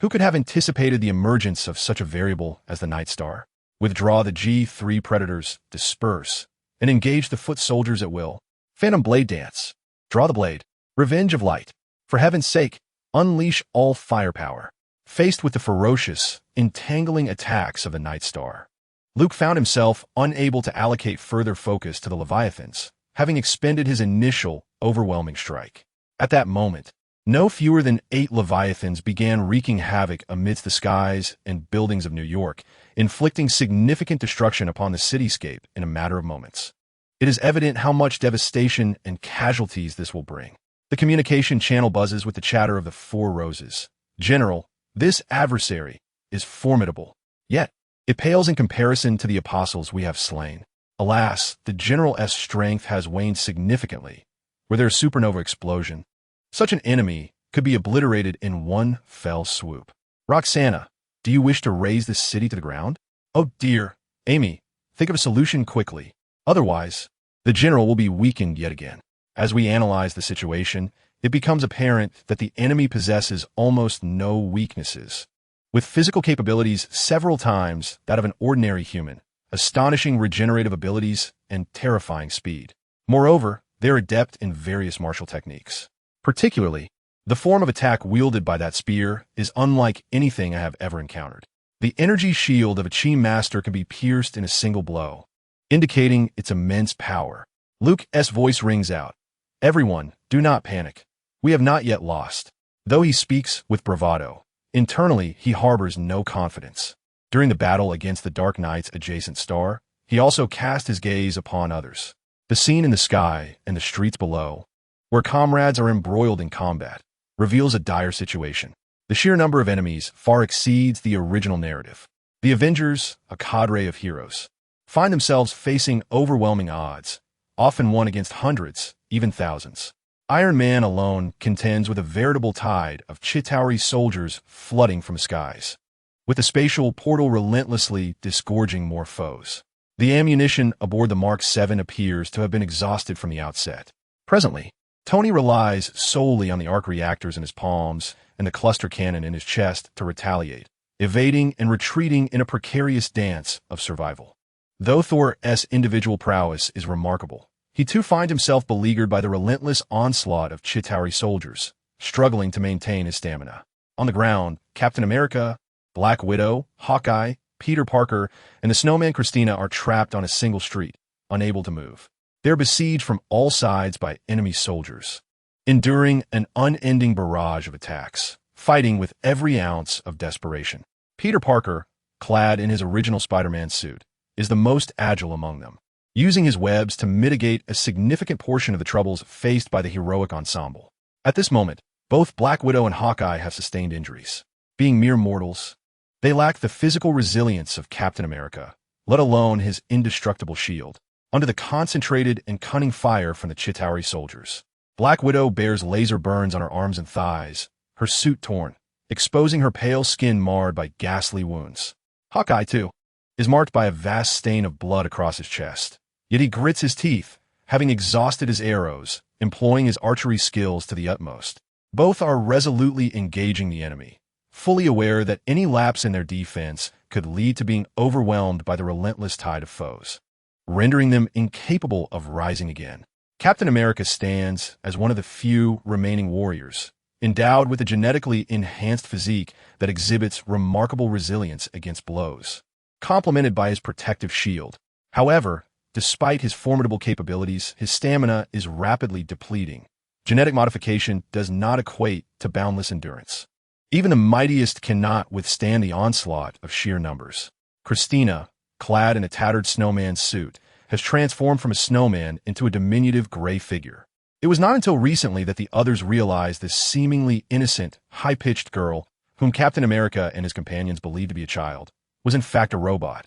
Who could have anticipated the emergence of such a variable as the Night Star? Withdraw the G3 Predators, disperse, and engage the foot soldiers at will. Phantom Blade Dance. Draw the blade. Revenge of Light. For heaven's sake, unleash all firepower. Faced with the ferocious, entangling attacks of the Night Star, Luke found himself unable to allocate further focus to the Leviathans, having expended his initial, overwhelming strike. At that moment, no fewer than 8 Leviathans began wreaking havoc amidst the skies and buildings of New York, inflicting significant destruction upon the cityscape in a matter of moments. It is evident how much devastation and casualties this will bring. The communication channel buzzes with the chatter of the Four Roses. General, this adversary is formidable. Yet, it pales in comparison to the apostles we have slain. Alas, the General's strength has waned significantly. Were there a supernova explosion, such an enemy could be obliterated in one fell swoop. Roxana, do you wish to raise this city to the ground? Oh dear, Amy, think of a solution quickly. Otherwise, the general will be weakened yet again. As we analyze the situation, it becomes apparent that the enemy possesses almost no weaknesses. With physical capabilities several times that of an ordinary human, astonishing regenerative abilities, and terrifying speed. Moreover, they're adept in various martial techniques. Particularly, the form of attack wielded by that spear is unlike anything I have ever encountered. The energy shield of a chi master can be pierced in a single blow, indicating its immense power. Luke's voice rings out. Everyone, do not panic. We have not yet lost. Though he speaks with bravado, internally he harbors no confidence. During the battle against the Dark Knight's adjacent star, he also cast his gaze upon others. The scene in the sky and the streets below, where comrades are embroiled in combat, reveals a dire situation. The sheer number of enemies far exceeds the original narrative. The Avengers, a cadre of heroes, find themselves facing overwhelming odds, often one against hundreds, even thousands. Iron Man alone contends with a veritable tide of Chitauri soldiers flooding from the skies, with the spatial portal relentlessly disgorging more foes. The ammunition aboard the Mark VII appears to have been exhausted from the outset. Presently, Tony relies solely on the arc reactors in his palms and the cluster cannon in his chest to retaliate, evading and retreating in a precarious dance of survival. Though Thor's individual prowess is remarkable, he too finds himself beleaguered by the relentless onslaught of Chitauri soldiers, struggling to maintain his stamina. On the ground, Captain America, Black Widow, Hawkeye, Peter Parker, and the snowman Christina are trapped on a single street, unable to move. They're besieged from all sides by enemy soldiers, enduring an unending barrage of attacks, fighting with every ounce of desperation. Peter Parker, clad in his original Spider-Man suit, is the most agile among them, using his webs to mitigate a significant portion of the troubles faced by the heroic ensemble. At this moment, both Black Widow and Hawkeye have sustained injuries. Being mere mortals, they lack the physical resilience of Captain America, let alone his indestructible shield, under the concentrated and cunning fire from the Chitauri soldiers. Black Widow bears laser burns on her arms and thighs, her suit torn, exposing her pale skin marred by ghastly wounds. Hawkeye, too, is marked by a vast stain of blood across his chest. Yet he grits his teeth, having exhausted his arrows, employing his archery skills to the utmost. Both are resolutely engaging the enemy, fully aware that any lapse in their defense could lead to being overwhelmed by the relentless tide of foes, rendering them incapable of rising again. Captain America stands as one of the few remaining warriors, endowed with a genetically enhanced physique that exhibits remarkable resilience against blows, complemented by his protective shield. However, despite his formidable capabilities, his stamina is rapidly depleting. Genetic modification does not equate to boundless endurance. Even the mightiest cannot withstand the onslaught of sheer numbers. Christina, clad in a tattered snowman suit, has transformed from a snowman into a diminutive gray figure. It was not until recently that the others realized this seemingly innocent, high-pitched girl, whom Captain America and his companions believed to be a child, was in fact a robot,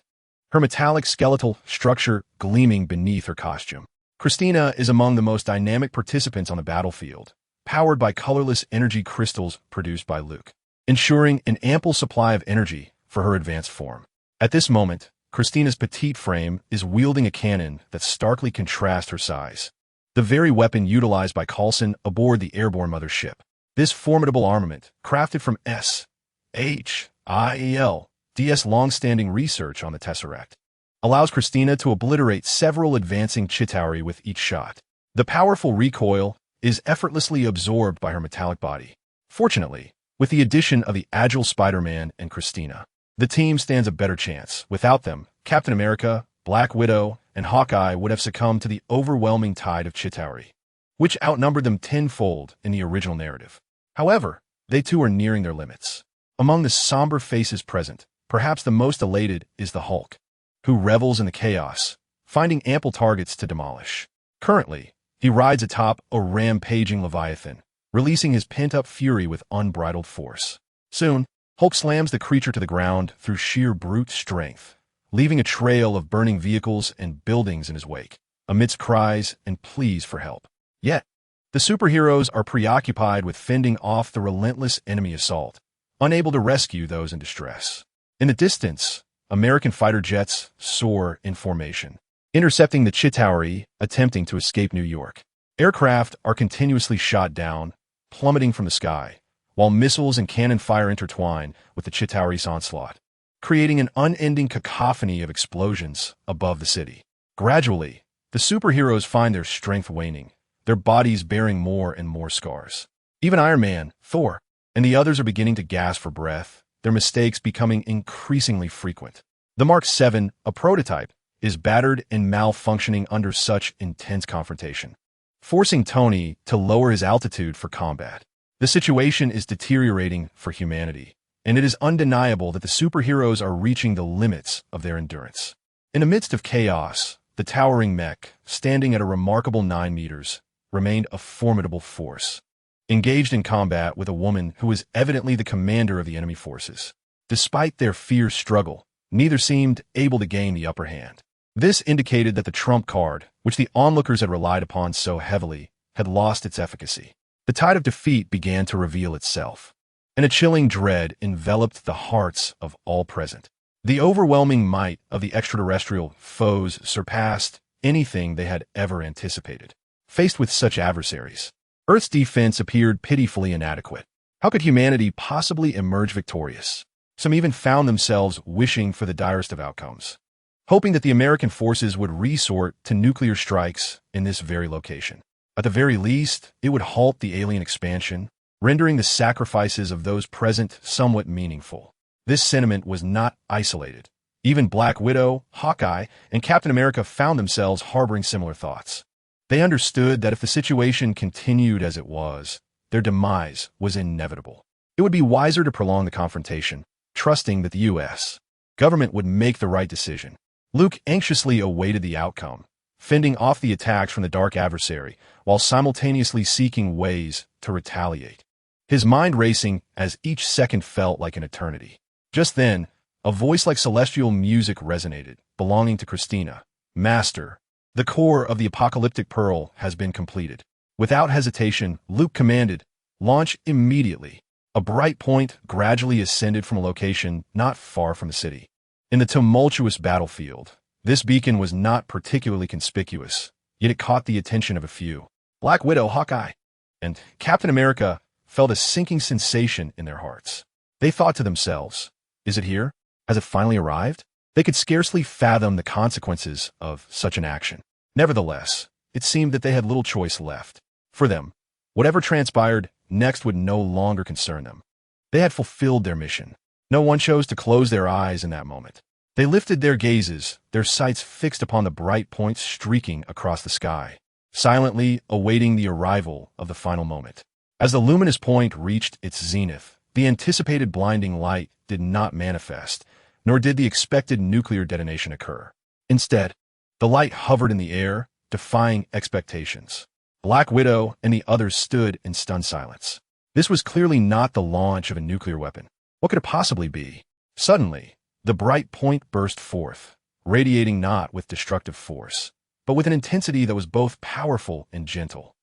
her metallic skeletal structure gleaming beneath her costume. Christina is among the most dynamic participants on the battlefield, powered by colorless energy crystals produced by Luke, ensuring an ample supply of energy for her advanced form. At this moment, Christina's petite frame is wielding a cannon that starkly contrasts her size, the very weapon utilized by Coulson aboard the airborne mothership. This formidable armament, crafted from SHIELD's long-standing research on the Tesseract, allows Christina to obliterate several advancing Chitauri with each shot. The powerful recoil is effortlessly absorbed by her metallic body. Fortunately, with the addition of the agile Spider-Man and Christina, the team stands a better chance. Without them, Captain America, Black Widow, and Hawkeye would have succumbed to the overwhelming tide of Chitauri. which outnumbered them tenfold in the original narrative. However, they too are nearing their limits. Among the somber faces present, perhaps the most elated is the Hulk, who revels in the chaos, finding ample targets to demolish. Currently, he rides atop a rampaging Leviathan, releasing his pent-up fury with unbridled force. Soon, Hulk slams the creature to the ground through sheer brute strength, leaving a trail of burning vehicles and buildings in his wake, amidst cries and pleas for help. Yet, the superheroes are preoccupied with fending off the relentless enemy assault, unable to rescue those in distress. In the distance, American fighter jets soar in formation, intercepting the Chitauri attempting to escape New York. Aircraft are continuously shot down, plummeting from the sky, while missiles and cannon fire intertwine with the Chitauri's onslaught, creating an unending cacophony of explosions above the city. Gradually, the superheroes find their strength waning, their bodies bearing more and more scars. Even Iron Man, Thor, and the others are beginning to gasp for breath, their mistakes becoming increasingly frequent. The Mark VII, a prototype, is battered and malfunctioning under such intense confrontation, forcing Tony to lower his altitude for combat. The situation is deteriorating for humanity, and it is undeniable that the superheroes are reaching the limits of their endurance. In the midst of chaos, the towering mech, standing at a remarkable 9 meters, remained a formidable force, engaged in combat with a woman who was evidently the commander of the enemy forces. Despite their fierce struggle, neither seemed able to gain the upper hand. This indicated that the trump card, which the onlookers had relied upon so heavily, had lost its efficacy. The tide of defeat began to reveal itself, and a chilling dread enveloped the hearts of all present. The overwhelming might of the extraterrestrial foes surpassed anything they had ever anticipated. Faced with such adversaries, Earth's defense appeared pitifully inadequate. How could humanity possibly emerge victorious? Some even found themselves wishing for the direst of outcomes, hoping that the American forces would resort to nuclear strikes in this very location. At the very least, it would halt the alien expansion, rendering the sacrifices of those present somewhat meaningful. This sentiment was not isolated. Even Black Widow, Hawkeye, and Captain America found themselves harboring similar thoughts. They understood that if the situation continued as it was, their demise was inevitable. It would be wiser to prolong the confrontation, trusting that the U.S. government would make the right decision. Luke anxiously awaited the outcome, fending off the attacks from the dark adversary while simultaneously seeking ways to retaliate, his mind racing as each second felt like an eternity. Just then, a voice like celestial music resonated, belonging to Christina. "Master, the core of the apocalyptic pearl has been completed." Without hesitation, Luke commanded, "Launch immediately." A bright point gradually ascended from a location not far from the city. In the tumultuous battlefield, this beacon was not particularly conspicuous, yet it caught the attention of a few. Black Widow, Hawkeye, and Captain America felt a sinking sensation in their hearts. They thought to themselves, "Is it here? Has it finally arrived?" They could scarcely fathom the consequences of such an action. Nevertheless, it seemed that they had little choice left. For them, whatever transpired next would no longer concern them. They had fulfilled their mission. No one chose to close their eyes in that moment. They lifted their gazes, their sights fixed upon the bright points streaking across the sky, silently awaiting the arrival of the final moment. As the luminous point reached its zenith, the anticipated blinding light did not manifest, nor did the expected nuclear detonation occur. Instead, the light hovered in the air, defying expectations. Black Widow and the others stood in stunned silence. This was clearly not the launch of a nuclear weapon. What could it possibly be? Suddenly, the bright point burst forth, radiating not with destructive force, but with an intensity that was both powerful and gentle,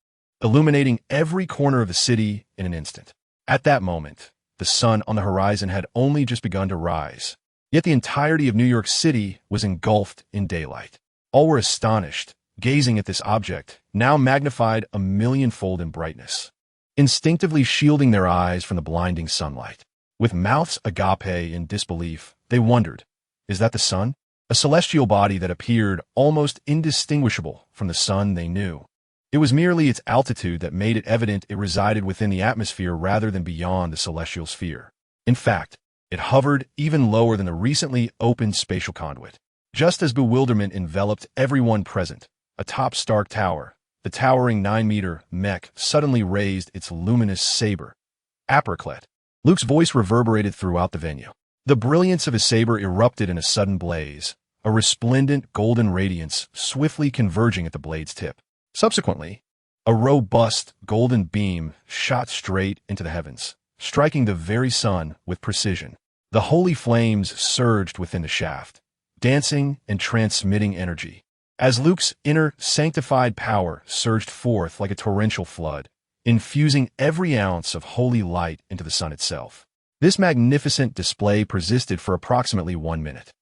illuminating every corner of the city in an instant. At that moment, the sun on the horizon had only just begun to rise, yet the entirety of New York City was engulfed in daylight. All were astonished, gazing at this object, now magnified a millionfold in brightness, instinctively shielding their eyes from the blinding sunlight. With mouths agape in disbelief, they wondered, is that the sun? A celestial body that appeared almost indistinguishable from the sun they knew. It was merely its altitude that made it evident it resided within the atmosphere rather than beyond the celestial sphere. In fact, it hovered even lower than the recently opened spatial conduit. Just as bewilderment enveloped everyone present, atop Stark Tower, the the towering 9-meter mech suddenly raised its luminous saber, apricot. Luke's voice reverberated throughout the venue. The brilliance of his saber erupted in a sudden blaze, a resplendent golden radiance swiftly converging at the blade's tip. Subsequently, a robust golden beam shot straight into the heavens, striking the very sun with precision. The holy flames surged within the shaft, dancing and transmitting energy. As Luke's inner sanctified power surged forth like a torrential flood, infusing every ounce of holy light into the sun itself. This magnificent display persisted for approximately 1 minute.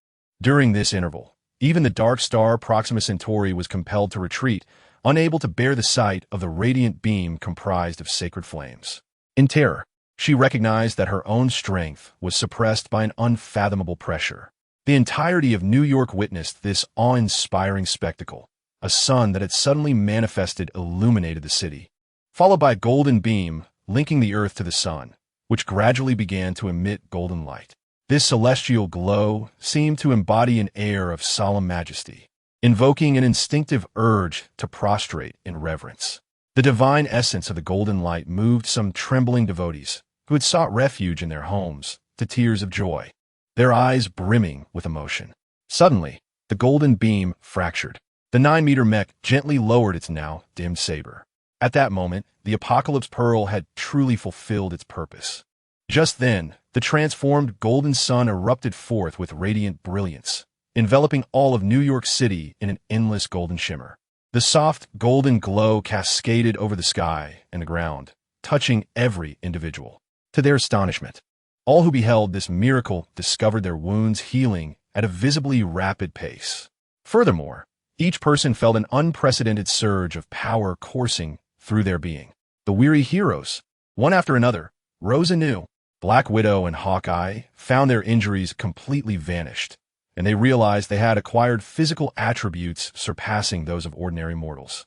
During this interval, even the dark star Proxima Centauri was compelled to retreat, unable to bear the sight of the radiant beam comprised of sacred flames. In terror, she recognized that her own strength was suppressed by an unfathomable pressure. The entirety of New York witnessed this awe-inspiring spectacle. A sun that had suddenly manifested illuminated the city, followed by a golden beam linking the earth to the sun, which gradually began to emit golden light. This celestial glow seemed to embody an air of solemn majesty, invoking an instinctive urge to prostrate in reverence. The divine essence of the golden light moved some trembling devotees who had sought refuge in their homes to tears of joy, their eyes brimming with emotion. Suddenly, the golden beam fractured. The 9-meter mech gently lowered its now dimmed saber. At that moment, the Apocalypse Pearl had truly fulfilled its purpose. Just then, the transformed golden sun erupted forth with radiant brilliance, enveloping all of New York City in an endless golden shimmer. The soft golden glow cascaded over the sky and the ground, touching every individual. To their astonishment, all who beheld this miracle discovered their wounds healing at a visibly rapid pace. Furthermore, each person felt an unprecedented surge of power coursing through their being. The weary heroes, one after another, rose anew. Black Widow and Hawkeye found their injuries completely vanished, and they realized they had acquired physical attributes surpassing those of ordinary mortals.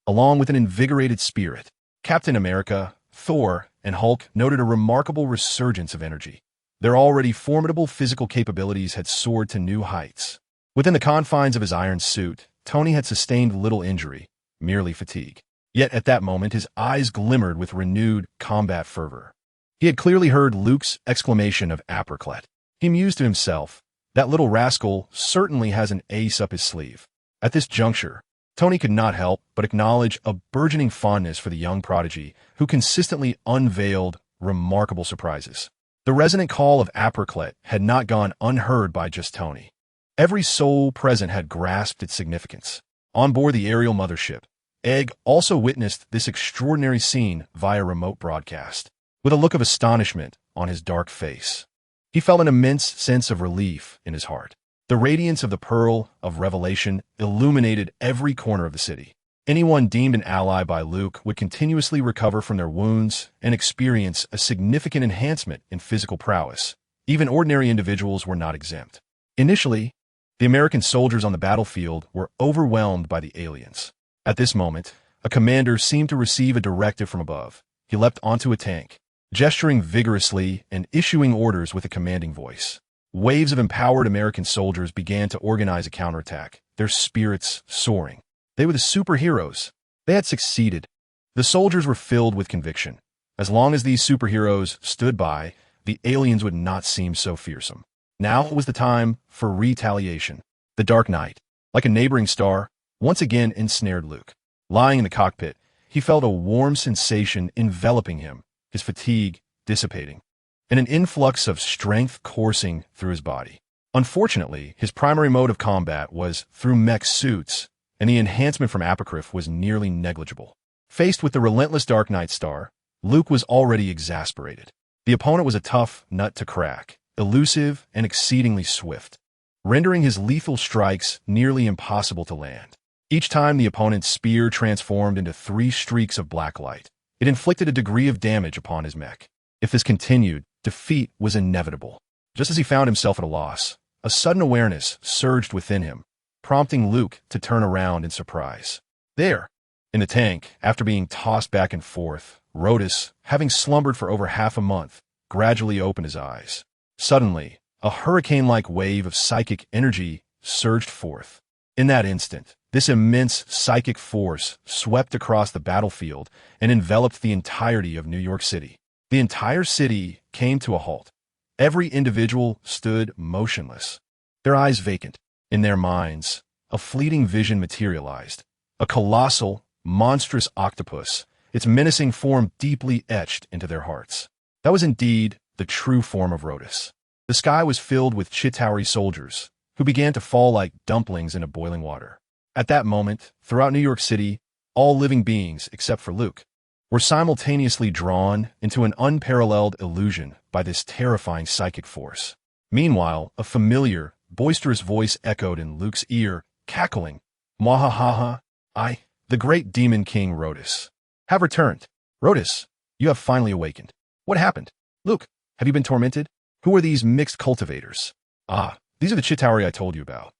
Along with an invigorated spirit, Captain America, Thor, and Hulk noted a remarkable resurgence of energy. Their already formidable physical capabilities had soared to new heights. Within the confines of his iron suit, Tony had sustained little injury, merely fatigue. Yet at that moment his eyes glimmered with renewed combat fervor. He had clearly heard Luke's exclamation of apricot. He mused to himself, that little rascal certainly has an ace up his sleeve. At this juncture, Tony could not help but acknowledge a burgeoning fondness for the young prodigy who consistently unveiled remarkable surprises. The resonant call of apricot had not gone unheard by just Tony. Every soul present had grasped its significance. On board the aerial mothership, Egg also witnessed this extraordinary scene via remote broadcast. With a look of astonishment on his dark face, he felt an immense sense of relief in his heart. The radiance of the Pearl of Revelation illuminated every corner of the city. Anyone deemed an ally by Luke would continuously recover from their wounds and experience a significant enhancement in physical prowess. Even ordinary individuals were not exempt. Initially, the American soldiers on the battlefield were overwhelmed by the aliens. At this moment, a commander seemed to receive a directive from above. He leapt onto a tank, gesturing vigorously and issuing orders with a commanding voice. Waves of empowered American soldiers began to organize a counterattack, their spirits soaring. They were the superheroes. They had succeeded. The soldiers were filled with conviction. As long as these superheroes stood by, the aliens would not seem so fearsome. Now was the time for retaliation. The dark night, like a neighboring star, once again ensnared Luke. Lying in the cockpit, he felt a warm sensation enveloping him, his fatigue dissipating, and an influx of strength coursing through his body. Unfortunately, his primary mode of combat was through mech suits, and the enhancement from Apocryph was nearly negligible. Faced with the relentless Dark Knight Star, Luke was already exasperated. The opponent was a tough nut to crack, elusive and exceedingly swift, rendering his lethal strikes nearly impossible to land. Each time the opponent's spear transformed into 3 streaks of black light, it inflicted a degree of damage upon his mech. If this continued, defeat was inevitable. Just as he found himself at a loss, a sudden awareness surged within him, prompting Luke to turn around in surprise. There, in the tank, after being tossed back and forth, Rotos, having slumbered for over half a month, gradually opened his eyes. Suddenly, a hurricane-like wave of psychic energy surged forth. In that instant, This immense psychic force swept across the battlefield and enveloped the entirety of New York City. The entire city came to a halt. Every individual stood motionless, their eyes vacant. In their minds, a fleeting vision materialized. A colossal, monstrous octopus, its menacing form deeply etched into their hearts. That was indeed the true form of Rotos. The sky was filled with Chitauri soldiers, who began to fall like dumplings into boiling water. At that moment, throughout New York City, all living beings, except for Luke, were simultaneously drawn into an unparalleled illusion by this terrifying psychic force. Meanwhile, a familiar, boisterous voice echoed in Luke's ear, cackling, "Mwahaha, I, the great demon king Rotos, have returned. Rotos, you have finally awakened. What happened? Luke, have you been tormented? Who are these mixed cultivators? Ah, these are the Chitauri I told you about.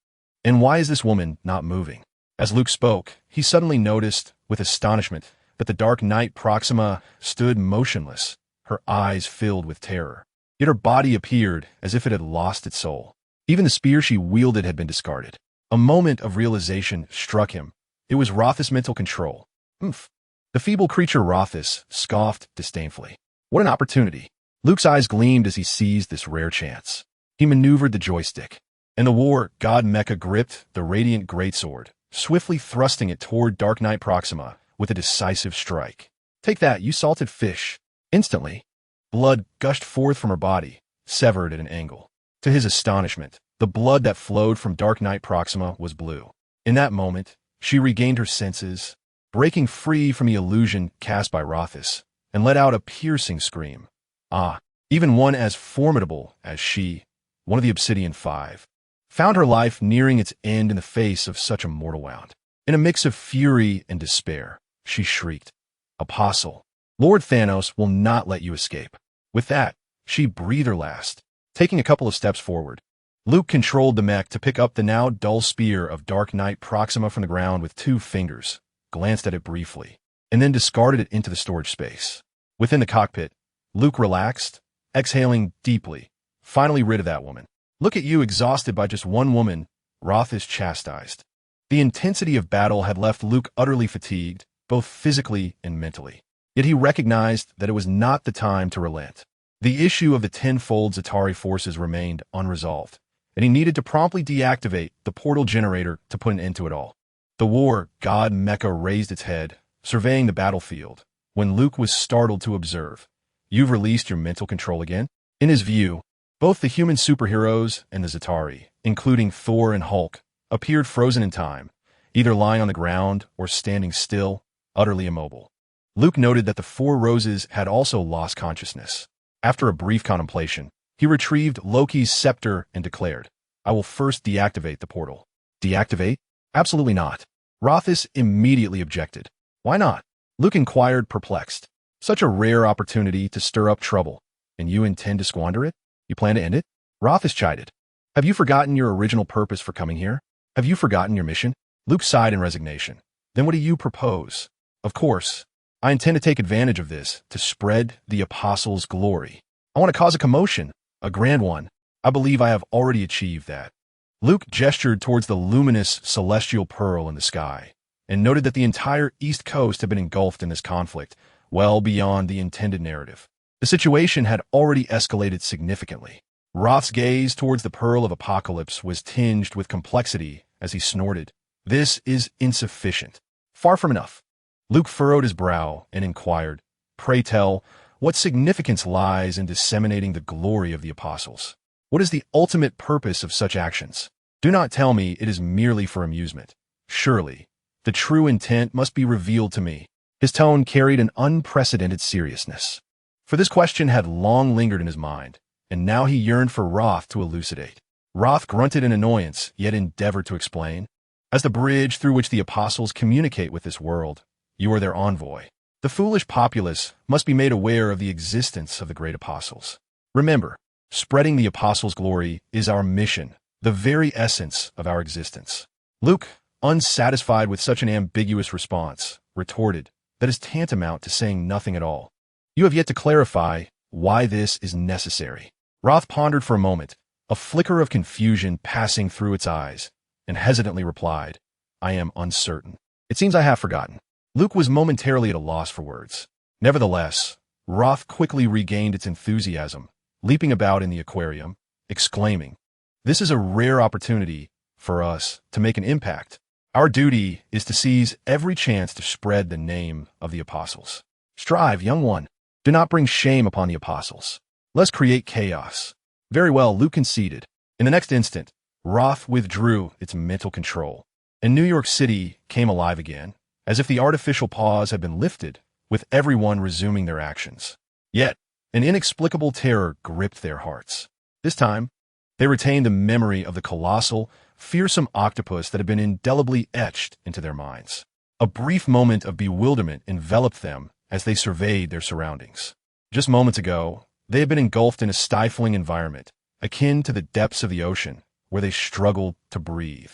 And why is this woman not moving?" As Luke spoke, he suddenly noticed, with astonishment, that the dark knight Proxima stood motionless, her eyes filled with terror. Yet her body appeared as if it had lost its soul. Even the spear she wielded had been discarded. A moment of realization struck him. It was Roth's mental control. Oomph. The feeble creature Rothis scoffed disdainfully. What an opportunity. Luke's eyes gleamed as he seized this rare chance. He maneuvered the joystick, and the war god Mecha gripped the radiant greatsword, swiftly thrusting it toward Dark Knight Proxima with a decisive strike. "Take that, you salted fish." Instantly, blood gushed forth from her body, severed at an angle. To his astonishment, the blood that flowed from Dark Knight Proxima was blue. In that moment, she regained her senses, breaking free from the illusion cast by Rothis, and let out a piercing scream. Ah, even one as formidable as she, one of the Obsidian Five, found her life nearing its end in the face of such a mortal wound. In a mix of fury and despair, she shrieked, "Apostle, Lord Thanos will not let you escape." With that, she breathed her last. Taking a couple of steps forward, Luke controlled the mech to pick up the now dull spear of Dark Knight Proxima from the ground with 2 fingers, glanced at it briefly, and then discarded it into the storage space. Within the cockpit, Luke relaxed, exhaling deeply, finally rid of that woman. "Look at you exhausted by just one woman," Rothis chastised. The intensity of battle had left Luke utterly fatigued, both physically and mentally. Yet he recognized that it was not the time to relent. The issue of the tenfold Chitauri forces remained unresolved, and he needed to promptly deactivate the portal generator to put an end to it all. The war god Mecha raised its head, surveying the battlefield, when Luke was startled to observe, "You've released your mental control again?" In his view, both the human superheroes and the Chitauri, including Thor and Hulk, appeared frozen in time, either lying on the ground or standing still, utterly immobile. Luke noted that the 4 roses had also lost consciousness. After a brief contemplation, he retrieved Loki's scepter and declared, "I will first deactivate the portal." "Deactivate? Absolutely not." Rothis immediately objected. "Why not?" Luke inquired, perplexed. "Such a rare opportunity to stir up trouble, and you intend to squander it? You plan to end it?" Rothis chided. "Have you forgotten your original purpose for coming here? Have you forgotten your mission?" Luke sighed in resignation. "Then what do you propose?" "Of course, I intend to take advantage of this to spread the apostles' glory. I want to cause a commotion, a grand one. I believe I have already achieved that." Luke gestured towards the luminous celestial pearl in the sky, and noted that the entire East Coast had been engulfed in this conflict, well beyond the intended narrative. The situation had already escalated significantly. Roth's gaze towards the Pearl of Apocalypse was tinged with complexity as he snorted, "This is insufficient. Far from enough." Luke furrowed his brow and inquired, "Pray tell, what significance lies in disseminating the glory of the apostles? What is the ultimate purpose of such actions? Do not tell me it is merely for amusement. Surely, the true intent must be revealed to me." His tone carried an unprecedented seriousness. For this question had long lingered in his mind, and now he yearned for Roth to elucidate. Roth grunted in annoyance, yet endeavored to explain. "As the bridge through which the apostles communicate with this world, you are their envoy. The foolish populace must be made aware of the existence of the great apostles. Remember, spreading the apostles' glory is our mission, the very essence of our existence." Luke, unsatisfied with such an ambiguous response, retorted, "That is tantamount to saying nothing at all. You have yet to clarify why this is necessary." Roth pondered for a moment, a flicker of confusion passing through its eyes, and hesitantly replied, I am uncertain. It seems I have forgotten. Luke was momentarily at a loss for words. Nevertheless, Roth quickly regained its enthusiasm, leaping about in the aquarium, exclaiming, "This is a rare opportunity for us to make an impact. Our duty is to seize every chance to spread the name of the apostles. Strive, young one. Do not bring shame upon the apostles. Let's create chaos." Very well, Luke conceded. In the next instant, Roth withdrew its mental control, and New York City came alive again, as if the artificial pause had been lifted, with everyone resuming their actions. Yet, an inexplicable terror gripped their hearts. This time, they retained the memory of the colossal, fearsome octopus that had been indelibly etched into their minds. A brief moment of bewilderment enveloped them as they surveyed their surroundings. Just moments ago, they had been engulfed in a stifling environment, akin to the depths of the ocean, where they struggled to breathe,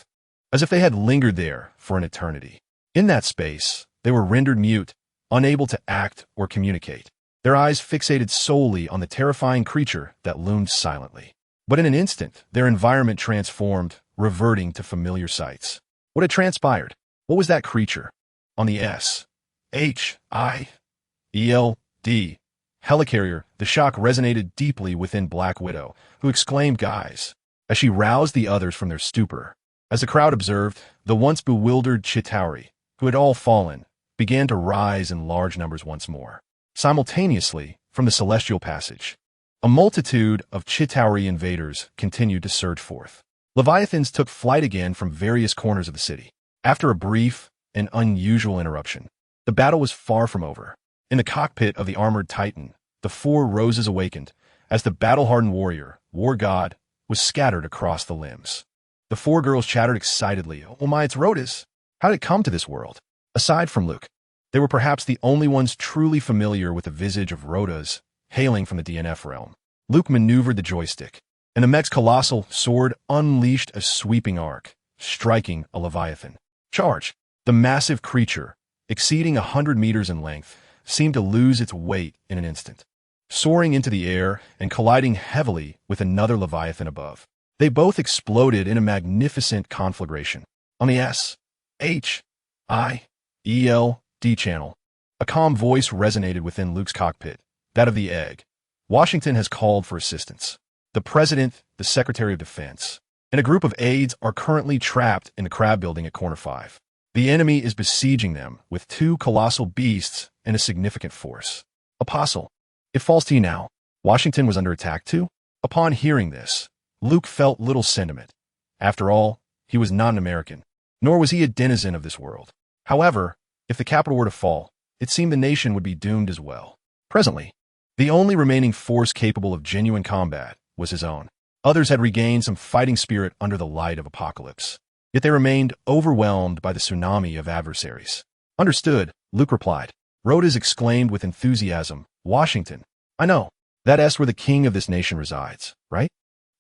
as if they had lingered there for an eternity. In that space, they were rendered mute, unable to act or communicate, their eyes fixated solely on the terrifying creature that loomed silently. But in an instant, their environment transformed, reverting to familiar sights. What had transpired? What was that creature? On the S-H-I-E-L-D helicarrier, the shock resonated deeply within Black Widow, who exclaimed, "Guys," as she roused the others from their stupor. As the crowd observed, the once bewildered Chitauri, who had all fallen, began to rise in large numbers once more. Simultaneously, from the celestial passage, a multitude of Chitauri invaders continued to surge forth. Leviathans took flight again from various corners of the city. After a brief and unusual interruption, the battle was far from over. In the cockpit of the armored Titan, the four roses awakened as the battle-hardened warrior, war god, was scattered across the limbs. The four girls chattered excitedly, "Oh my, it's Rotos! How did it come to this world?" Aside from Luke, they were perhaps the only ones truly familiar with the visage of Rotos, hailing from the DNF realm. Luke maneuvered the joystick, and the mech's colossal sword unleashed a sweeping arc, striking a Leviathan. Charge! The massive creature, exceeding 100 meters in length, seemed to lose its weight in an instant, soaring into the air and colliding heavily with another Leviathan above. They both exploded in a magnificent conflagration. On the S-H-I-E-L-D channel, a calm voice resonated within Luke's cockpit, that of the Egg. "Washington has called for assistance. The President, the Secretary of Defense, and a group of aides are currently trapped in the Crab Building at Corner 5. The enemy is besieging them with 2 colossal beasts and a significant force. Apostle, it falls to you now. Washington was under attack too?" Upon hearing this, Luke felt little sentiment. After all, he was not an American, nor was he a denizen of this world. However, if the capital were to fall, it seemed the nation would be doomed as well. Presently, the only remaining force capable of genuine combat was his own. Others had regained some fighting spirit under the light of apocalypse, yet they remained overwhelmed by the tsunami of adversaries. "Understood," Luke replied. Rotos exclaimed with enthusiasm, "Washington. I know. That S where the king of this nation resides, right?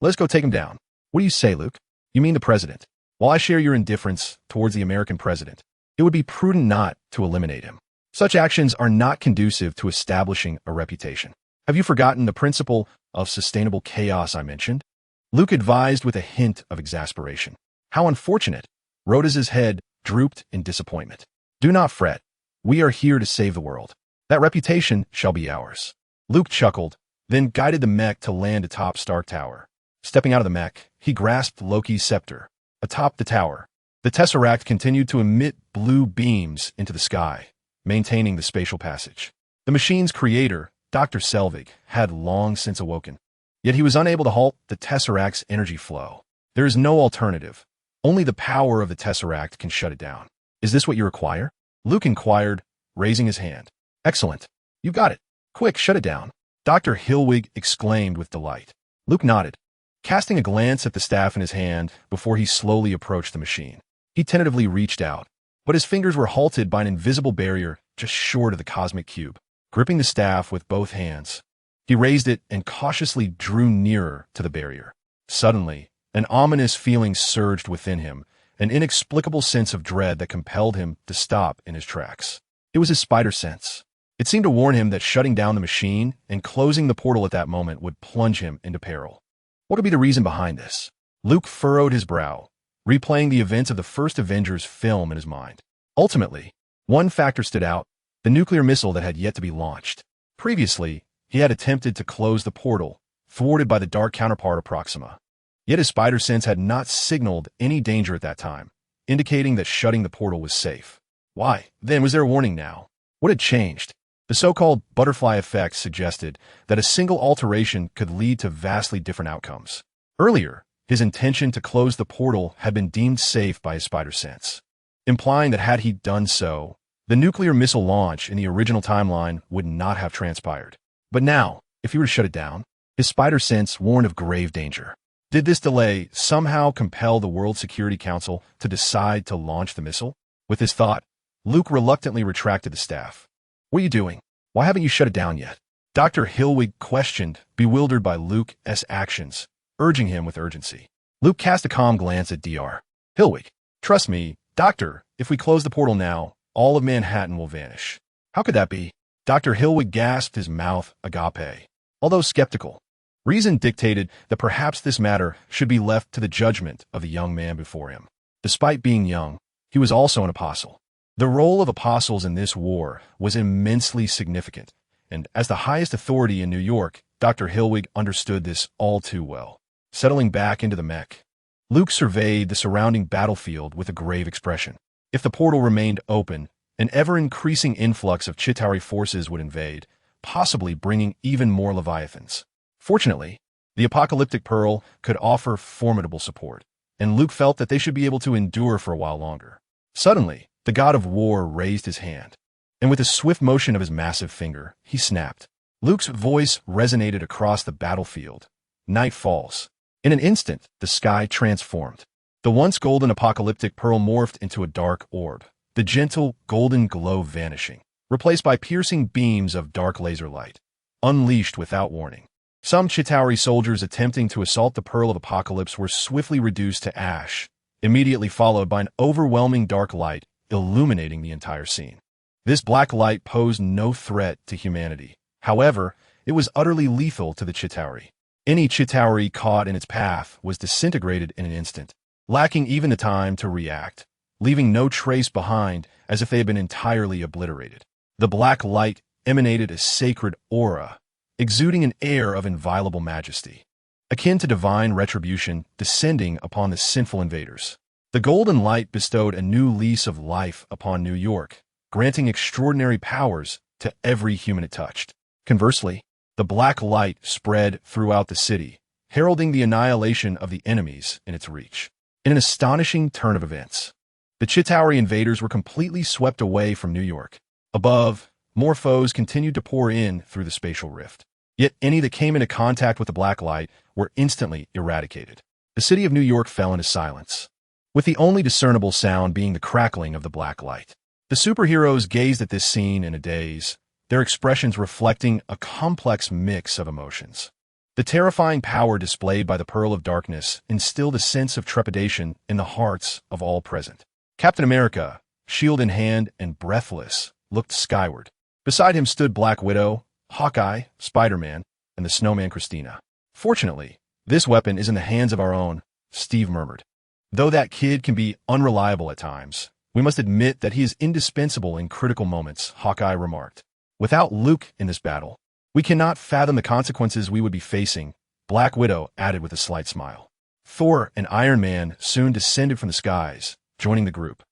Let's go take him down." "What do you say, Luke? You mean the president?" "While I share your indifference towards the American president, it would be prudent not to eliminate him. Such actions are not conducive to establishing a reputation. Have you forgotten the principle of sustainable chaos I mentioned?" Luke advised with a hint of exasperation. "How unfortunate." Rotos' head drooped in disappointment. "Do not fret. We are here to save the world. That reputation shall be ours." Luke chuckled, then guided the mech to land atop Stark Tower. Stepping out of the mech, he grasped Loki's scepter. Atop the tower, the Tesseract continued to emit blue beams into the sky, maintaining the spatial passage. The machine's creator, Dr. Selvig, had long since awoken, yet he was unable to halt the Tesseract's energy flow. There is no alternative. Only the power of the Tesseract can shut it down. "Is this what you require?" Luke inquired, raising his hand. "Excellent. You've got it. Quick, shut it down." Dr. Hillwig exclaimed with delight. Luke nodded, casting a glance at the staff in his hand before he slowly approached the machine. He tentatively reached out, but his fingers were halted by an invisible barrier just short of the cosmic cube. Gripping the staff with both hands, he raised it and cautiously drew nearer to the barrier. Suddenly, an ominous feeling surged within him, an inexplicable sense of dread that compelled him to stop in his tracks. It was his spider sense. It seemed to warn him that shutting down the machine and closing the portal at that moment would plunge him into peril. What could be the reason behind this? Luke furrowed his brow, replaying the events of the first Avengers film in his mind. Ultimately, one factor stood out: the nuclear missile that had yet to be launched. Previously, he had attempted to close the portal, thwarted by the dark counterpart of Proxima. Yet his spider sense had not signaled any danger at that time, indicating that shutting the portal was safe. Why, then, was there a warning now? What had changed? The so-called butterfly effect suggested that a single alteration could lead to vastly different outcomes. Earlier, his intention to close the portal had been deemed safe by his spider sense, implying that had he done so, the nuclear missile launch in the original timeline would not have transpired. But now, if he were to shut it down, his spider sense warned of grave danger. Did this delay somehow compel the World Security Council to decide to launch the missile? With this thought, Luke reluctantly retracted the staff. "What are you doing? Why haven't you shut it down yet?" Dr. Hillwig questioned, bewildered by Luke's actions, urging him with urgency. Luke cast a calm glance at Dr. Hillwig. "Trust me, Doctor, if we close the portal now, all of Manhattan will vanish." "How could that be?" Dr. Hillwig gasped, his mouth agape. Although skeptical, reason dictated that perhaps this matter should be left to the judgment of the young man before him. Despite being young, he was also an apostle. The role of apostles in this war was immensely significant, and as the highest authority in New York, Dr. Hillwig understood this all too well. Settling back into the mech, Luke surveyed the surrounding battlefield with a grave expression. If the portal remained open, an ever-increasing influx of Chitauri forces would invade, possibly bringing even more Leviathans. Fortunately, the apocalyptic pearl could offer formidable support, and Luke felt that they should be able to endure for a while longer. Suddenly, the god of war raised his hand, and with a swift motion of his massive finger, he snapped. Luke's voice resonated across the battlefield. Night falls. In an instant, the sky transformed. The once golden apocalyptic pearl morphed into a dark orb, the gentle golden glow vanishing, replaced by piercing beams of dark laser light, unleashed without warning. Some Chitauri soldiers attempting to assault the Pearl of Apocalypse were swiftly reduced to ash, immediately followed by an overwhelming dark light illuminating the entire scene. This black light posed no threat to humanity. However, it was utterly lethal to the Chitauri. Any Chitauri caught in its path was disintegrated in an instant, lacking even the time to react, leaving no trace behind as if they had been entirely obliterated. The black light emanated a sacred aura, exuding an air of inviolable majesty, akin to divine retribution descending upon the sinful invaders. The golden light bestowed a new lease of life upon New York, granting extraordinary powers to every human it touched. Conversely, the black light spread throughout the city, heralding the annihilation of the enemies in its reach. In an astonishing turn of events, the Chitauri invaders were completely swept away from New York. Above, more foes continued to pour in through the spatial rift. Yet any that came into contact with the black light were instantly eradicated. The city of New York fell into silence, with the only discernible sound being the crackling of the black light. The superheroes gazed at this scene in a daze, their expressions reflecting a complex mix of emotions. The terrifying power displayed by the Pearl of Darkness instilled a sense of trepidation in the hearts of all present. Captain America, shield in hand and breathless, looked skyward. Beside him stood Black Widow, Hawkeye, Spider-Man, and the Snowman Christina. "Fortunately, this weapon is in the hands of our own," Steve murmured. "Though that kid can be unreliable at times, we must admit that he is indispensable in critical moments," Hawkeye remarked. "Without Luke in this battle, we cannot fathom the consequences we would be facing," Black Widow added with a slight smile. Thor and Iron Man soon descended from the skies, joining the group,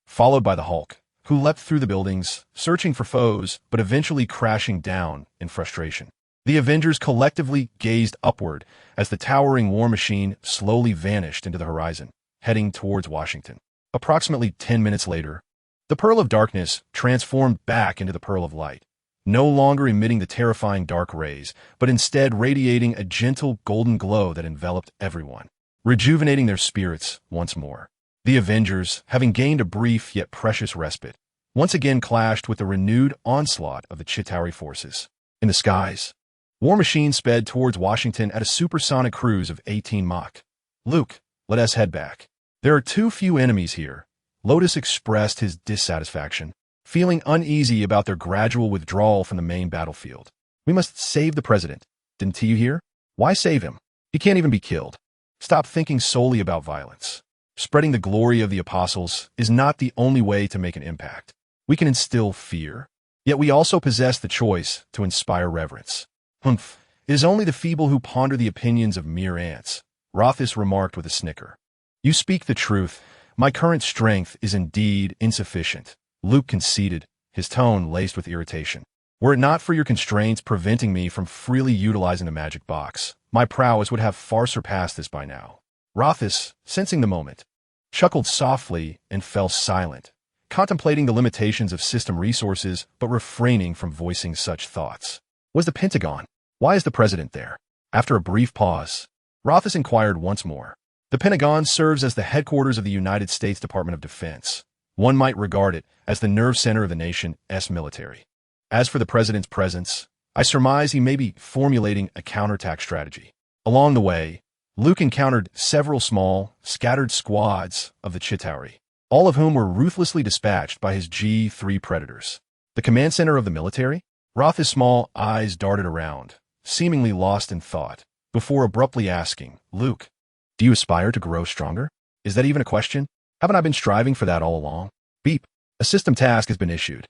followed by the Hulk, who leapt through the buildings, searching for foes, but eventually crashing down in frustration. The Avengers collectively gazed upward as the towering war machine slowly vanished into the horizon, heading towards Washington. Approximately 10 minutes later, the Pearl of Darkness transformed back into the Pearl of Light, no longer emitting the terrifying dark rays, but instead radiating a gentle golden glow that enveloped everyone, rejuvenating their spirits once more. The Avengers, having gained a brief yet precious respite, once again clashed with the renewed onslaught of the Chitauri forces. In the skies, War Machine sped towards Washington at a supersonic cruise of 18 Mach. "Luke, let us head back. There are too few enemies here." Lotus expressed his dissatisfaction, feeling uneasy about their gradual withdrawal from the main battlefield. "We must save the president. Didn't you hear? Why save him? He can't even be killed. Stop thinking solely about violence." Spreading the glory of the apostles is not the only way to make an impact. We can instill fear, yet we also possess the choice to inspire reverence. Humph! It is only the feeble who ponder the opinions of mere ants, Rotos remarked with a snicker. You speak the truth. My current strength is indeed insufficient, Luke conceded, his tone laced with irritation. Were it not for your constraints preventing me from freely utilizing the magic box, my prowess would have far surpassed this by now. Rotos, sensing the moment, chuckled softly and fell silent, contemplating the limitations of system resources but refraining from voicing such thoughts. Was the Pentagon? Why is the president there? After a brief pause, Rotos inquired once more. The Pentagon serves as the headquarters of the United States Department of Defense. One might regard it as the nerve center of the nation's military. As for the president's presence, I surmise he may be formulating a counterattack strategy. Along the way, Luke encountered several small, scattered squads of the Chitauri, all of whom were ruthlessly dispatched by his G3 predators. The command center of the military? Rotos' small eyes darted around, seemingly lost in thought, before abruptly asking, Luke, do you aspire to grow stronger? Is that even a question? Haven't I been striving for that all along? Beep. A system task has been issued.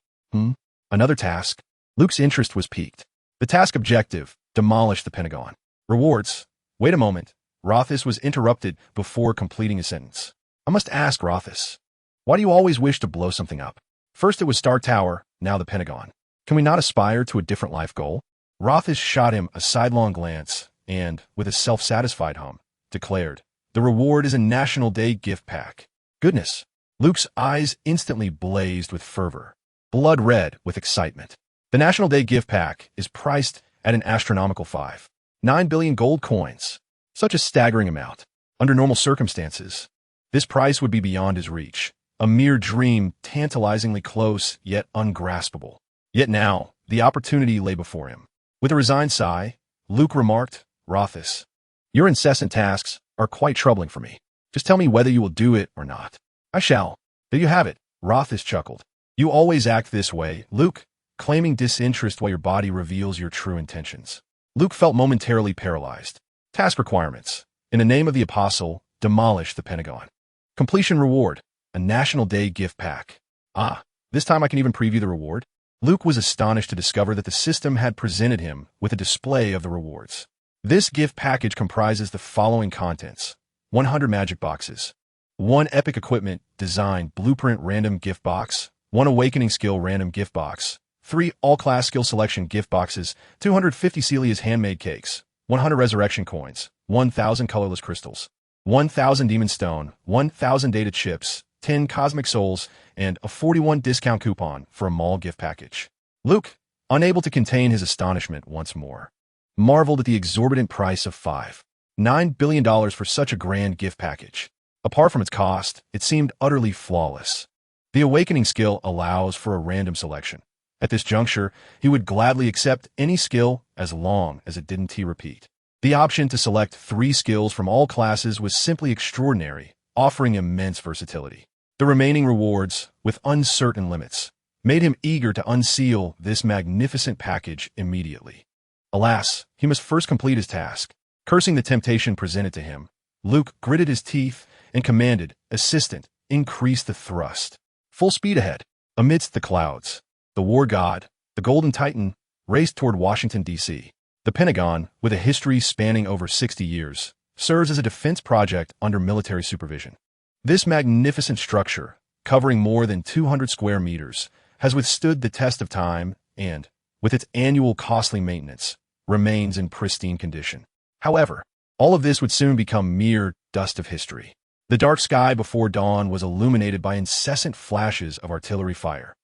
Another task? Luke's interest was piqued. The task objective: demolish the Pentagon. Rewards. Wait a moment. Rotos was interrupted before completing a sentence. I must ask, Rotos, why do you always wish to blow something up? First it was Star Tower, now the Pentagon. Can we not aspire to a different life goal? Rotos shot him a sidelong glance and, with a self-satisfied hum, declared, the reward is a National Day gift pack. Goodness. Luke's eyes instantly blazed with fervor, blood red with excitement. The National Day gift pack is priced at an astronomical 5.9 billion gold coins. Such a staggering amount. Under normal circumstances, this price would be beyond his reach, a mere dream tantalizingly close yet ungraspable. Yet now, the opportunity lay before him. With a resigned sigh, Luke remarked, Rotos, your incessant tasks are quite troubling for me. Just tell me whether you will do it or not. I shall. There you have it, Rotos chuckled. You always act this way, Luke, claiming disinterest while your body reveals your true intentions. Luke felt momentarily paralyzed. Task requirements. In the name of the Apostle, demolish the Pentagon. Completion reward. A National Day gift pack. Ah, this time I can even preview the reward? Luke was astonished to discover that the system had presented him with a display of the rewards. This gift package comprises the following contents. 100 magic boxes. 1 epic equipment design blueprint random gift box. 1 awakening skill random gift box. 3 all-class skill selection gift boxes. 250 Celia's handmade cakes. 100 resurrection coins. 1,000 colorless crystals. 1,000 demon stone. 1,000 data chips. 10 cosmic souls, and a 41 discount coupon for a mall gift package. Luke, unable to contain his astonishment once more, marveled at the exorbitant price of $5.9 billion for such a grand gift package. Apart from its cost, it seemed utterly flawless. The awakening skill allows for a random selection. At this juncture, he would gladly accept any skill as long as it didn't repeat. The option to select 3 skills from all classes was simply extraordinary, offering immense versatility. The remaining rewards, with uncertain limits, made him eager to unseal this magnificent package immediately. Alas, he must first complete his task. Cursing the temptation presented to him, Luke gritted his teeth and commanded, Assistant, increase the thrust. Full speed ahead. Amidst the clouds, the war god, the Golden Titan, raced toward Washington, D.C. The Pentagon, with a history spanning over 60 years, serves as a defense project under military supervision. This magnificent structure, covering more than 200 square meters, has withstood the test of time and, with its annual costly maintenance, remains in pristine condition. However, all of this would soon become mere dust of history. The dark sky before dawn was illuminated by incessant flashes of artillery fire,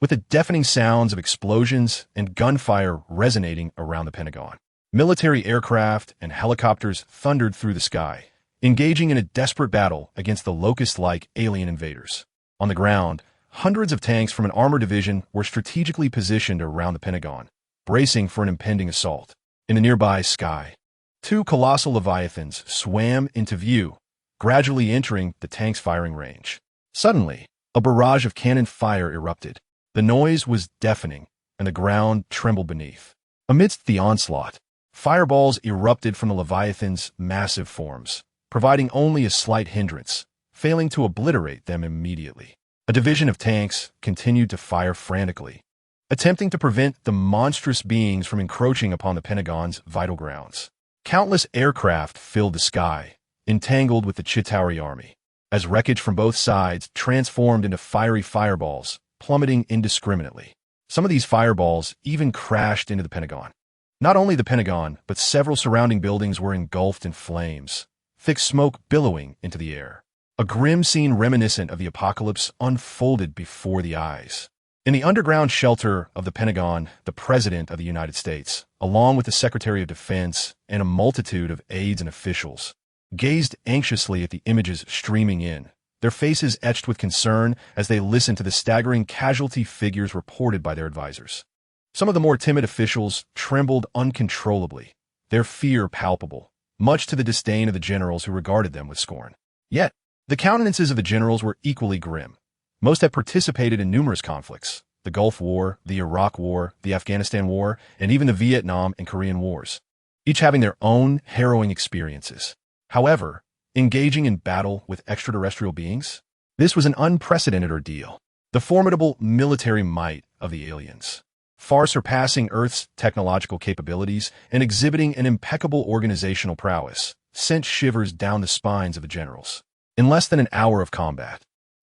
with the deafening sounds of explosions and gunfire resonating around the Pentagon. Military aircraft and helicopters thundered through the sky, engaging in a desperate battle against the locust-like alien invaders. On the ground, hundreds of tanks from an armored division were strategically positioned around the Pentagon, bracing for an impending assault. In the nearby sky, 2 colossal leviathans swam into view, gradually entering the tank's firing range. Suddenly, a barrage of cannon fire erupted. The noise was deafening, and the ground trembled beneath. Amidst the onslaught, fireballs erupted from the leviathan's massive forms, providing only a slight hindrance, failing to obliterate them immediately. A division of tanks continued to fire frantically, attempting to prevent the monstrous beings from encroaching upon the Pentagon's vital grounds. Countless aircraft filled the sky, entangled with the Chitauri army, as wreckage from both sides transformed into fiery fireballs, plummeting indiscriminately. Some of these fireballs even crashed into the Pentagon. Not only the Pentagon, but several surrounding buildings were engulfed in flames, thick smoke billowing into the air. A grim scene reminiscent of the apocalypse unfolded before the eyes. In the underground shelter of the Pentagon, the President of the United States, along with the Secretary of Defense and a multitude of aides and officials, gazed anxiously at the images streaming in, their faces etched with concern as they listened to the staggering casualty figures reported by their advisors. Some of the more timid officials trembled uncontrollably, their fear palpable, much to the disdain of the generals who regarded them with scorn. Yet, the countenances of the generals were equally grim. Most had participated in numerous conflicts: the Gulf War, the Iraq War, the Afghanistan War, and even the Vietnam and Korean Wars, each having their own harrowing experiences. However, engaging in battle with extraterrestrial beings? This was an unprecedented ordeal. The formidable military might of the aliens, far surpassing Earth's technological capabilities and exhibiting an impeccable organizational prowess, sent shivers down the spines of the generals. In less than an hour of combat,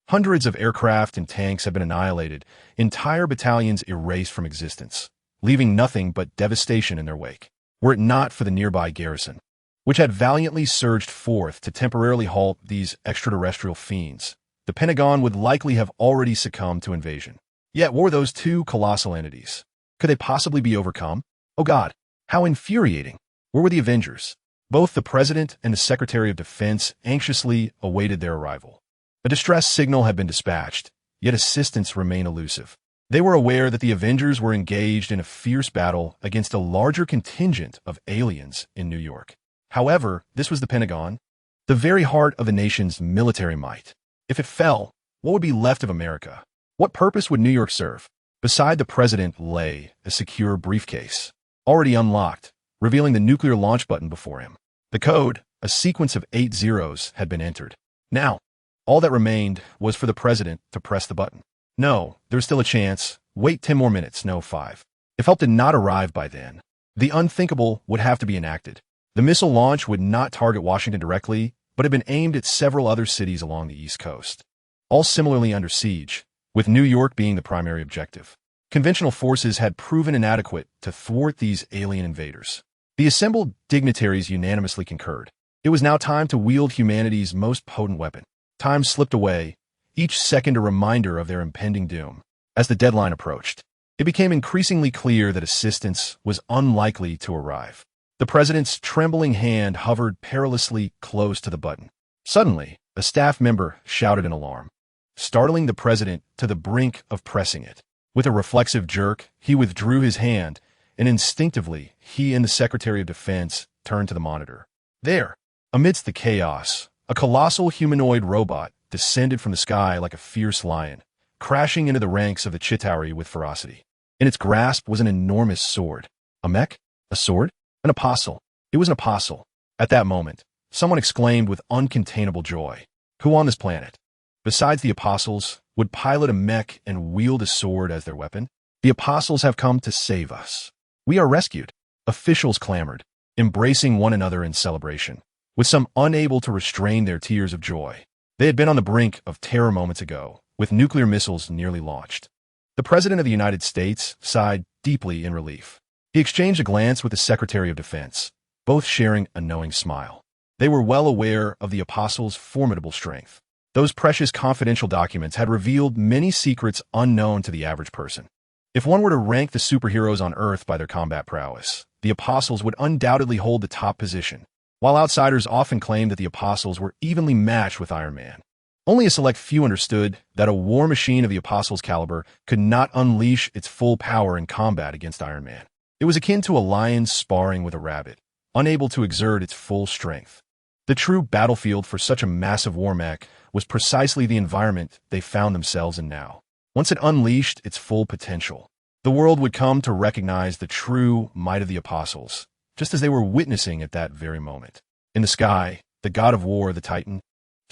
hundreds of aircraft and tanks had been annihilated, entire battalions erased from existence, leaving nothing but devastation in their wake. Were it not for the nearby garrison, which had valiantly surged forth to temporarily halt these extraterrestrial fiends, the Pentagon would likely have already succumbed to invasion. Yet were those two colossal entities? Could they possibly be overcome? Oh God, how infuriating! Where were the Avengers? Both the President and the Secretary of Defense anxiously awaited their arrival. A distress signal had been dispatched, yet assistance remained elusive. They were aware that the Avengers were engaged in a fierce battle against a larger contingent of aliens in New York. However, this was the Pentagon, the very heart of the nation's military might. If it fell, what would be left of America? What purpose would New York serve? Beside the President lay a secure briefcase, already unlocked, revealing the nuclear launch button before him. The code, a sequence of 8 zeros, had been entered. Now, all that remained was for the President to press the button. No, there was still a chance. Wait 10 more minutes, no 5. If help did not arrive by then, the unthinkable would have to be enacted. The missile launch would not target Washington directly, but had been aimed at several other cities along the East Coast, all similarly under siege, with New York being the primary objective. Conventional forces had proven inadequate to thwart these alien invaders. The assembled dignitaries unanimously concurred. It was now time to wield humanity's most potent weapon. Time slipped away, each second a reminder of their impending doom. As the deadline approached, it became increasingly clear that assistance was unlikely to arrive. The President's trembling hand hovered perilously close to the button. Suddenly, a staff member shouted in alarm, startling the President to the brink of pressing it. With a reflexive jerk, he withdrew his hand, and instinctively, he and the Secretary of Defense turned to the monitor. There, amidst the chaos, a colossal humanoid robot descended from the sky like a fierce lion, crashing into the ranks of the Chitauri with ferocity. In its grasp was an enormous sword. A mech? A sword? An apostle. It was an apostle. At that moment, someone exclaimed with uncontainable joy. Who on this planet, besides the apostles, would pilot a mech and wield a sword as their weapon? The apostles have come to save us. We are rescued. Officials clamored, embracing one another in celebration, with some unable to restrain their tears of joy. They had been on the brink of terror moments ago, with nuclear missiles nearly launched. The President of the United States sighed deeply in relief. He exchanged a glance with the Secretary of Defense, both sharing a knowing smile. They were well aware of the apostles' formidable strength. Those precious confidential documents had revealed many secrets unknown to the average person. If one were to rank the superheroes on Earth by their combat prowess, the apostles would undoubtedly hold the top position, while outsiders often claimed that the apostles were evenly matched with Iron Man. Only a select few understood that a war machine of the apostles' caliber could not unleash its full power in combat against Iron Man. It was akin to a lion sparring with a rabbit, unable to exert its full strength. The true battlefield for such a massive war mech was precisely the environment they found themselves in now. Once it unleashed its full potential, the world would come to recognize the true might of the apostles, just as they were witnessing at that very moment. In the sky, the god of war, the Titan,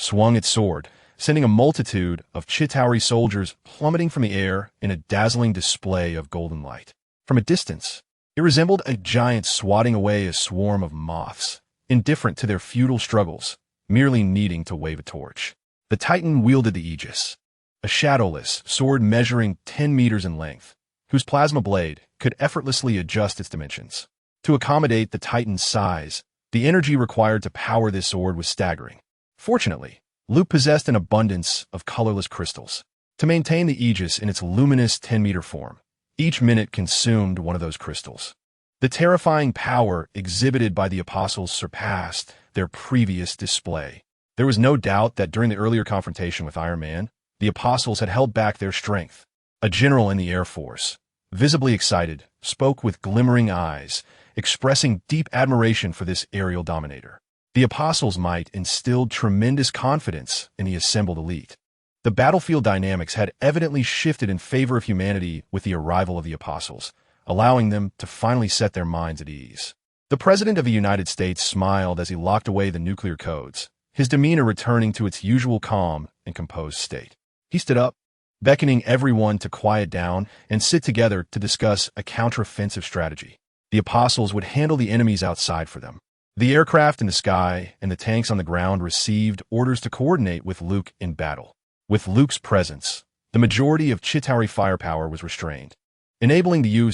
swung its sword, sending a multitude of Chitauri soldiers plummeting from the air in a dazzling display of golden light. From a distance, it resembled a giant swatting away a swarm of moths, indifferent to their futile struggles, merely needing to wave a torch. The Titan wielded the Aegis, a shadowless sword measuring 10 meters in length, whose plasma blade could effortlessly adjust its dimensions. To accommodate the Titan's size, the energy required to power this sword was staggering. Fortunately, Luke possessed an abundance of colorless crystals. To maintain the Aegis in its luminous 10-meter form, each minute consumed one of those crystals. The terrifying power exhibited by the apostles surpassed their previous display. There was no doubt that during the earlier confrontation with Iron Man, the apostles had held back their strength. A general in the Air Force, visibly excited, spoke with glimmering eyes, expressing deep admiration for this aerial dominator. The apostles' might instilled tremendous confidence in the assembled elite. The battlefield dynamics had evidently shifted in favor of humanity with the arrival of the apostles, allowing them to finally set their minds at ease. The President of the United States smiled as he locked away the nuclear codes, his demeanor returning to its usual calm and composed state. He stood up, beckoning everyone to quiet down and sit together to discuss a counteroffensive strategy. The apostles would handle the enemies outside for them. The aircraft in the sky and the tanks on the ground received orders to coordinate with Luke in battle. With Luke's presence, the majority of Chitauri firepower was restrained, enabling the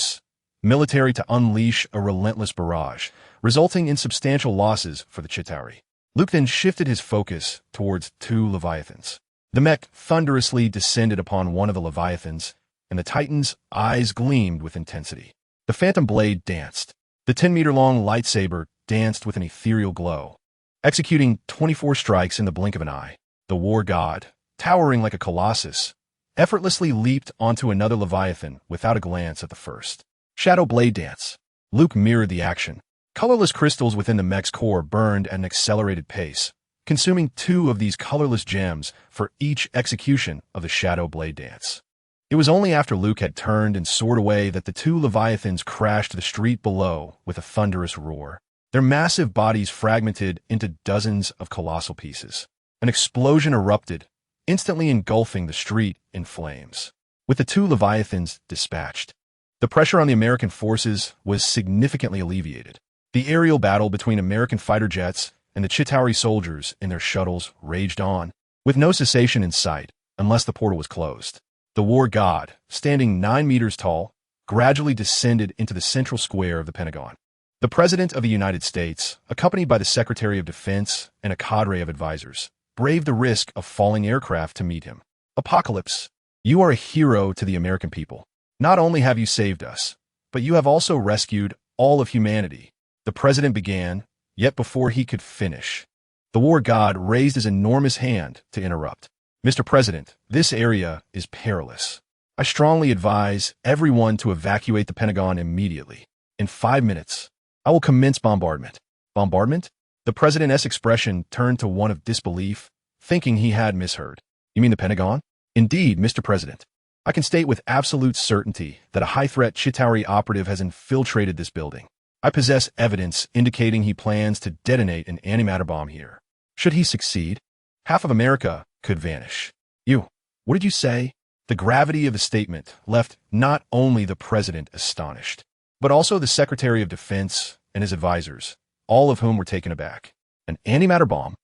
military to unleash a relentless barrage, resulting in substantial losses for the Chitauri. Luke then shifted his focus towards two Leviathans. The mech thunderously descended upon one of the Leviathans, and the Titan's eyes gleamed with intensity. The phantom blade danced. The 10-meter-long lightsaber danced with an ethereal glow, executing 24 strikes in the blink of an eye. The war god, towering like a colossus, effortlessly leaped onto another Leviathan without a glance at the first. Shadow blade dance. Luke mirrored the action. Colorless crystals within the mech's core burned at an accelerated pace, consuming 2 of these colorless gems for each execution of the shadow blade dance. It was only after Luke had turned and soared away that the 2 Leviathans crashed to the street below with a thunderous roar. Their massive bodies fragmented into dozens of colossal pieces. An explosion erupted, instantly engulfing the street in flames. With the 2 Leviathans dispatched, the pressure on the American forces was significantly alleviated. The aerial battle between American fighter jets and the Chitauri soldiers in their shuttles raged on, with no cessation in sight unless the portal was closed. The war god, standing 9 meters tall, gradually descended into the central square of the Pentagon. The President of the United States, accompanied by the Secretary of Defense and a cadre of advisors, braved the risk of falling aircraft to meet him. Apocalypse, you are a hero to the American people. Not only have you saved us, but you have also rescued all of humanity. The President began, yet before he could finish, the war god raised his enormous hand to interrupt. Mr. President, this area is perilous. I strongly advise everyone to evacuate the Pentagon immediately. In 5 minutes, I will commence bombardment. Bombardment? The President's expression turned to one of disbelief, thinking he had misheard. You mean the Pentagon? Indeed, Mr. President. I can state with absolute certainty that a high-threat Chitauri operative has infiltrated this building. I possess evidence indicating he plans to detonate an antimatter bomb here. Should he succeed, half of America could vanish. What did you say? The gravity of the statement left not only the President astonished, but also the Secretary of Defense and his advisors, all of whom were taken aback. An antimatter bomb?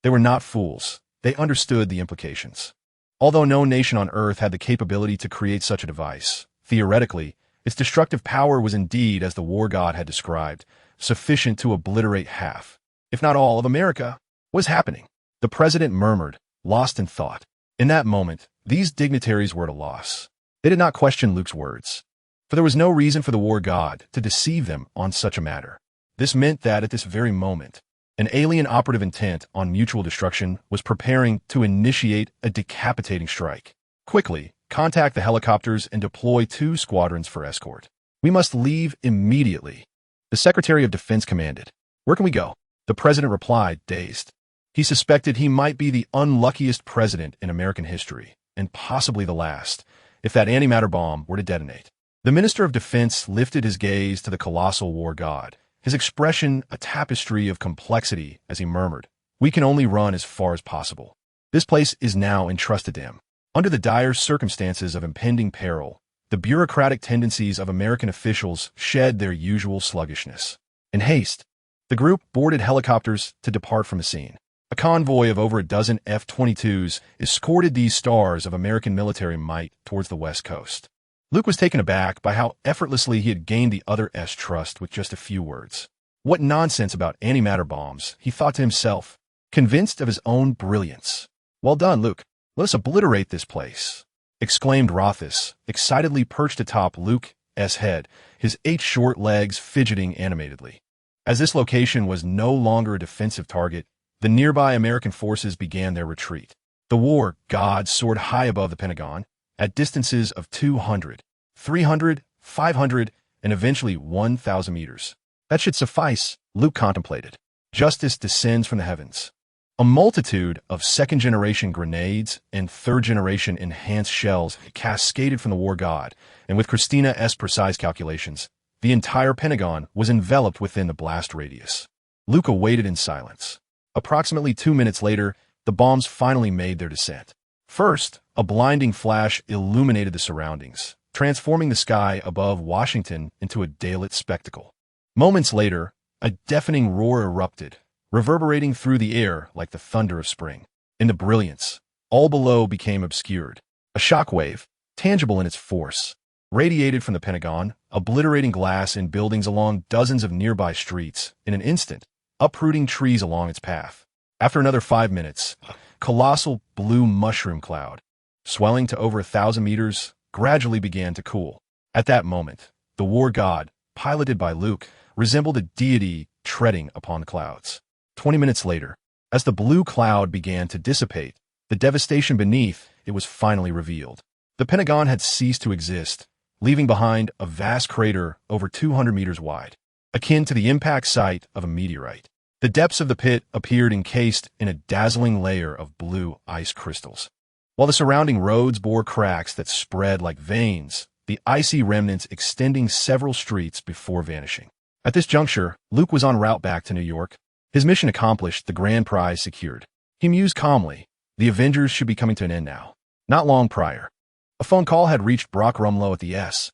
They were not fools. They understood the implications. Although no nation on Earth had the capability to create such a device, theoretically, its destructive power was indeed, as the war god had described, sufficient to obliterate half, if not all, of America. What is happening? The President murmured, lost in thought. In that moment, these dignitaries were at a loss. They did not question Luke's words, for there was no reason for the war god to deceive them on such a matter. This meant that at this very moment, an alien operative intent on mutual destruction was preparing to initiate a decapitating strike. Quickly, contact the helicopters and deploy 2 squadrons for escort. We must leave immediately. The Secretary of Defense commanded. Where can we go? The President replied, dazed. He suspected he might be the unluckiest president in American history, and possibly the last, if that antimatter bomb were to detonate. The Minister of Defense lifted his gaze to the colossal war god, his expression a tapestry of complexity as he murmured, we can only run as far as possible. This place is now entrusted to him. Under the dire circumstances of impending peril, the bureaucratic tendencies of American officials shed their usual sluggishness. In haste, the group boarded helicopters to depart from the scene. A convoy of over a dozen F-22s escorted these stars of American military might towards the West Coast. Luke was taken aback by how effortlessly he had gained the other S trust with just a few words. What nonsense about antimatter bombs, he thought to himself, convinced of his own brilliance. Well done, Luke. Let us obliterate this place, exclaimed Rotos, excitedly perched atop Luke's head, his 8 short legs fidgeting animatedly. As this location was no longer a defensive target, the nearby American forces began their retreat. The war god soared high above the Pentagon, at distances of 200, 300, 500, and eventually 1,000 meters. That should suffice, Luke contemplated. Justice descends from the heavens. A multitude of second-generation grenades and third-generation enhanced shells cascaded from the war god, and with Christina's precise calculations, the entire Pentagon was enveloped within the blast radius. Luke awaited in silence. Approximately 2 minutes later, the bombs finally made their descent. First, a blinding flash illuminated the surroundings, transforming the sky above Washington into a daylit spectacle. Moments later, a deafening roar erupted, reverberating through the air like the thunder of spring. In the brilliance, all below became obscured. A shockwave, tangible in its force, radiated from the Pentagon, obliterating glass in buildings along dozens of nearby streets in an instant, uprooting trees along its path. After another 5 minutes, a colossal blue mushroom cloud, swelling to over 1,000 meters, gradually began to cool. At that moment, the war god, piloted by Luke, resembled a deity treading upon the clouds. 20 minutes later, as the blue cloud began to dissipate, the devastation beneath it was finally revealed. The Pentagon had ceased to exist, leaving behind a vast crater over 200 meters wide, akin to the impact site of a meteorite. The depths of the pit appeared encased in a dazzling layer of blue ice crystals. While the surrounding roads bore cracks that spread like veins, the icy remnants extending several streets before vanishing. At this juncture, Luke was en route back to New York. His mission accomplished, the grand prize secured. He mused calmly. The Avengers should be coming to an end now. Not long prior, a phone call had reached Brock Rumlow at the S.H.I.E.L.D.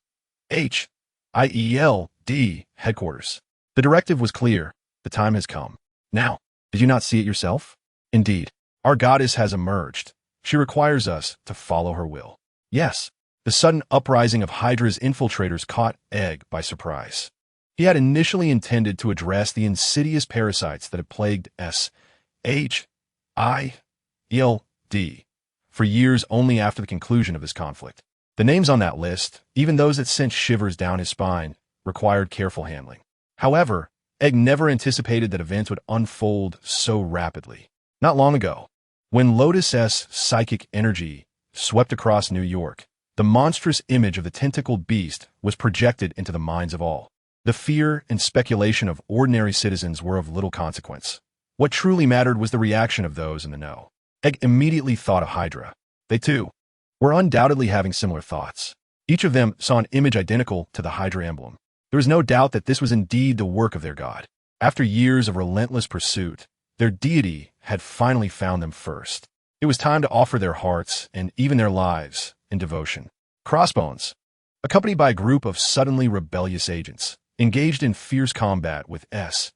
headquarters. The directive was clear. The time has come. Now, did you not see it yourself? Indeed, our goddess has emerged. She requires us to follow her will. Yes, the sudden uprising of Hydra's infiltrators caught Egg by surprise. He had initially intended to address the insidious parasites that had plagued S.H.I.E.L.D. for years only after the conclusion of this conflict. The names on that list, even those that sent shivers down his spine, required careful handling. However, Egg never anticipated that events would unfold so rapidly. Not long ago, when Lotus's psychic energy swept across New York, the monstrous image of the tentacled beast was projected into the minds of all. The fear and speculation of ordinary citizens were of little consequence. What truly mattered was the reaction of those in the know. Egg immediately thought of Hydra. They, too, were undoubtedly having similar thoughts. Each of them saw an image identical to the Hydra emblem. There was no doubt that this was indeed the work of their god. After years of relentless pursuit, their deity had finally found them first. It was time to offer their hearts and even their lives in devotion. Crossbones, accompanied by a group of suddenly rebellious agents, engaged in fierce combat with S.H.I.L.D.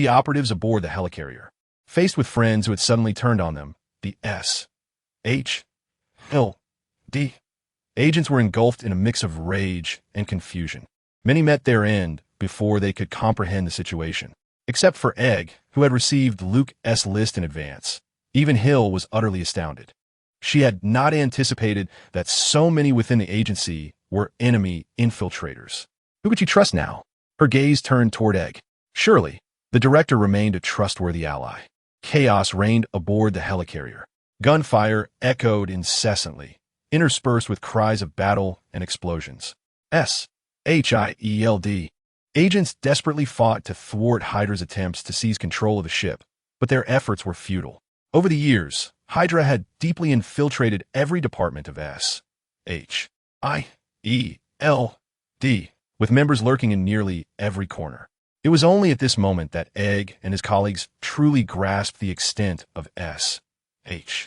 operatives aboard the helicarrier. Faced with friends who had suddenly turned on them, the S.H.I.L.D. agents were engulfed in a mix of rage and confusion. Many met their end before they could comprehend the situation. Except for Egg, who had received Luke's list in advance. Even Hill was utterly astounded. She had not anticipated that so many within the agency were enemy infiltrators. Who could she trust now? Her gaze turned toward Egg. Surely, the director remained a trustworthy ally. Chaos reigned aboard the helicarrier. Gunfire echoed incessantly, interspersed with cries of battle and explosions. S.H.I.E.L.D. agents desperately fought to thwart Hydra's attempts to seize control of the ship, but their efforts were futile. Over the years, Hydra had deeply infiltrated every department of S.H.I.E.L.D., with members lurking in nearly every corner. It was only at this moment that Egg and his colleagues truly grasped the extent of SHIELD's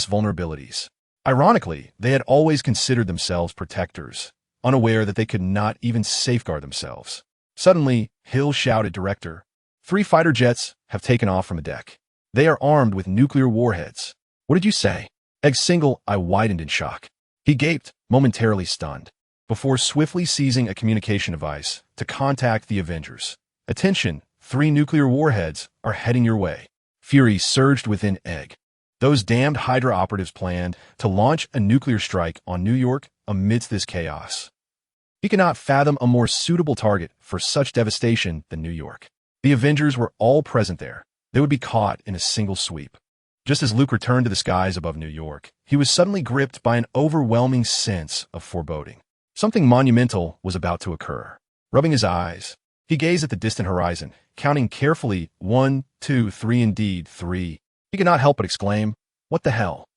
vulnerabilities. Ironically, they had always considered themselves protectors, unaware that they could not even safeguard themselves. Suddenly, Hill shouted, "Director, 3 fighter jets have taken off from the deck. They are armed with nuclear warheads." "What did you say?" Egg's single eye widened in shock. He gaped, momentarily stunned, before swiftly seizing a communication device to contact the Avengers. "Attention, 3 nuclear warheads are heading your way." Fury surged within Egg. Those damned Hydra operatives planned to launch a nuclear strike on New York amidst this chaos. He could not fathom a more suitable target for such devastation than New York. The Avengers were all present there. They would be caught in a single sweep. Just as Luke returned to the skies above New York, he was suddenly gripped by an overwhelming sense of foreboding. Something monumental was about to occur. Rubbing his eyes, he gazed at the distant horizon, counting carefully 1, 2, 3, indeed 3. He could not help but exclaim, "What the hell?"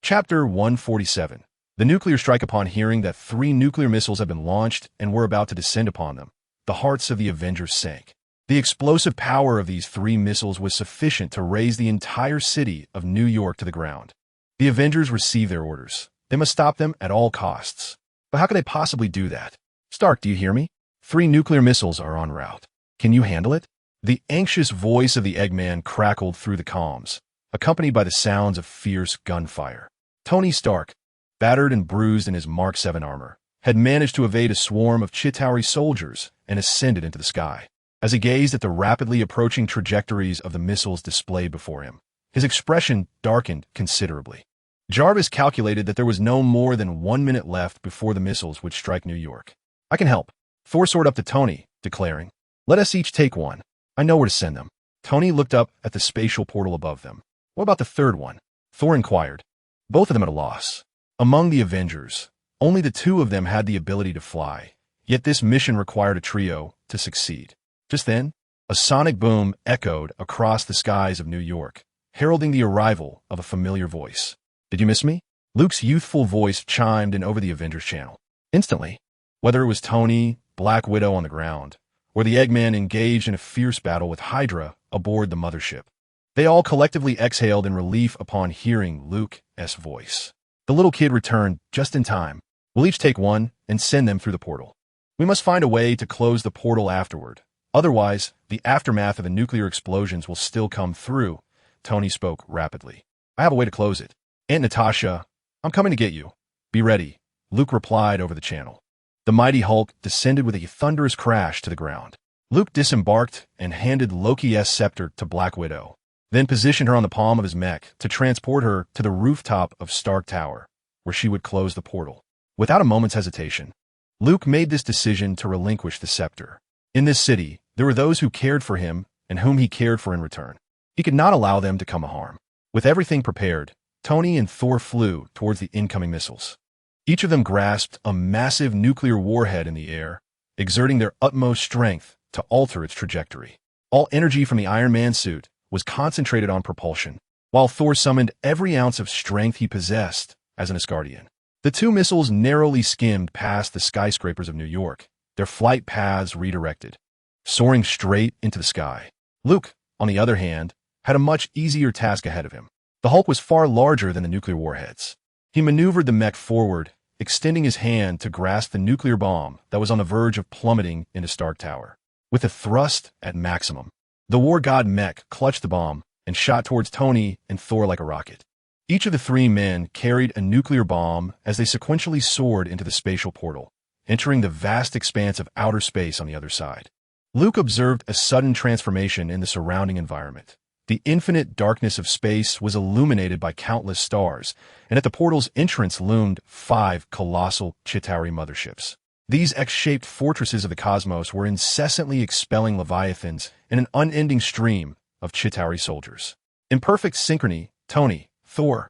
Chapter 147. The nuclear strike. Upon hearing that 3 nuclear missiles had been launched and were about to descend upon them, the hearts of the Avengers sank. The explosive power of these 3 missiles was sufficient to raise the entire city of New York to the ground. The Avengers received their orders. They must stop them at all costs. But how could they possibly do that? "Stark, do you hear me? 3 nuclear missiles are en route. Can you handle it?" The anxious voice of the Eggman crackled through the comms, accompanied by the sounds of fierce gunfire. Tony Stark, battered and bruised in his Mark 7 armor, had managed to evade a swarm of Chitauri soldiers and ascended into the sky. As he gazed at the rapidly approaching trajectories of the missiles displayed before him, his expression darkened considerably. Jarvis calculated that there was no more than 1 minute left before the missiles would strike New York. "I can help." Thor soared up to Tony, declaring, "Let us each take one. I know where to send them." Tony looked up at the spatial portal above them. "What about the third one?" Thor inquired. Both of them at a loss. Among the Avengers, only the 2 of them had the ability to fly, yet this mission required a trio to succeed. Just then, a sonic boom echoed across the skies of New York, heralding the arrival of a familiar voice. "Did you miss me?" Luke's youthful voice chimed in over the Avengers channel. Instantly, whether it was Tony, Black Widow on the ground, or the Eggman engaged in a fierce battle with Hydra aboard the mothership, they all collectively exhaled in relief upon hearing Luke's voice. The little kid returned just in time. "We'll each take one and send them through the portal. We must find a way to close the portal afterward. Otherwise, the aftermath of the nuclear explosions will still come through." Tony spoke rapidly. "I have a way to close it. Aunt Natasha, I'm coming to get you. Be ready," Luke replied over the channel. The mighty Hulk descended with a thunderous crash to the ground. Luke disembarked and handed Loki's scepter to Black Widow, then positioned her on the palm of his mech to transport her to the rooftop of Stark Tower, where she would close the portal. Without a moment's hesitation, Luke made this decision to relinquish the scepter. In this city, there were those who cared for him and whom he cared for in return. He could not allow them to come harm. With everything prepared, Tony and Thor flew towards the incoming missiles. Each of them grasped a massive nuclear warhead in the air, exerting their utmost strength to alter its trajectory. All energy from the Iron Man suit was concentrated on propulsion, while Thor summoned every ounce of strength he possessed as an Asgardian. The 2 missiles narrowly skimmed past the skyscrapers of New York, their flight paths redirected, soaring straight into the sky. Luke, on the other hand, had a much easier task ahead of him. The Hulk was far larger than the nuclear warheads. He maneuvered the mech forward, extending his hand to grasp the nuclear bomb that was on the verge of plummeting into Stark Tower. With a thrust at maximum, the war god mech clutched the bomb and shot towards Tony and Thor like a rocket. Each of the 3 men carried a nuclear bomb as they sequentially soared into the spatial portal, entering the vast expanse of outer space on the other side. Luke observed a sudden transformation in the surrounding environment. The infinite darkness of space was illuminated by countless stars, and at the portal's entrance loomed 5 colossal Chitauri motherships. These X-shaped fortresses of the cosmos were incessantly expelling leviathans in an unending stream of Chitauri soldiers. In perfect synchrony, Tony, Thor,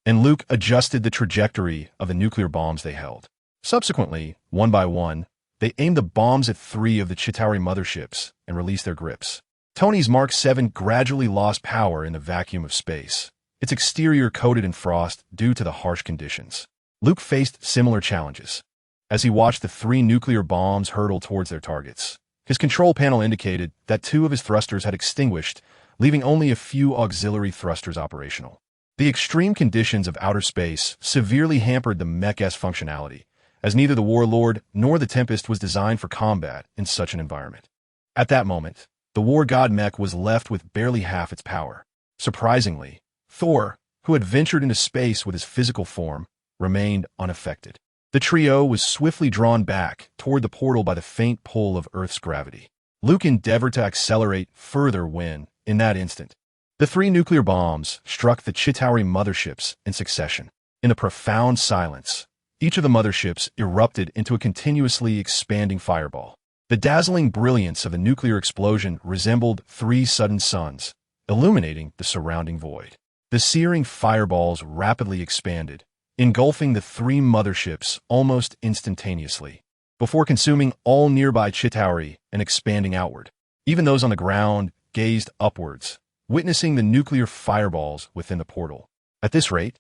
and Luke adjusted the trajectory of the nuclear bombs they held. Subsequently, one by one, they aimed the bombs at 3 of the Chitauri motherships and released their grips. Tony's Mark 7 gradually lost power in the vacuum of space, its exterior coated in frost due to the harsh conditions. Luke faced similar challenges. as he watched the 3 nuclear bombs hurtle towards their targets. His control panel indicated that 2 of his thrusters had extinguished, leaving only a few auxiliary thrusters operational. The extreme conditions of outer space severely hampered the mech's functionality, as neither the Warlord nor the Tempest was designed for combat in such an environment. At that moment, the War God mech was left with barely half its power. Surprisingly, Thor, who had ventured into space with his physical form, remained unaffected. The trio was swiftly drawn back toward the portal by the faint pull of Earth's gravity. Luke endeavored to accelerate further when, in that instant, the 3 nuclear bombs struck the Chitauri motherships in succession. In a profound silence, each of the motherships erupted into a continuously expanding fireball. The dazzling brilliance of the nuclear explosion resembled 3 sudden suns, illuminating the surrounding void. The searing fireballs rapidly expanded, engulfing the 3 motherships almost instantaneously, before consuming all nearby Chitauri and expanding outward. Even those on the ground gazed upwards, witnessing the nuclear fireballs within the portal. At this rate,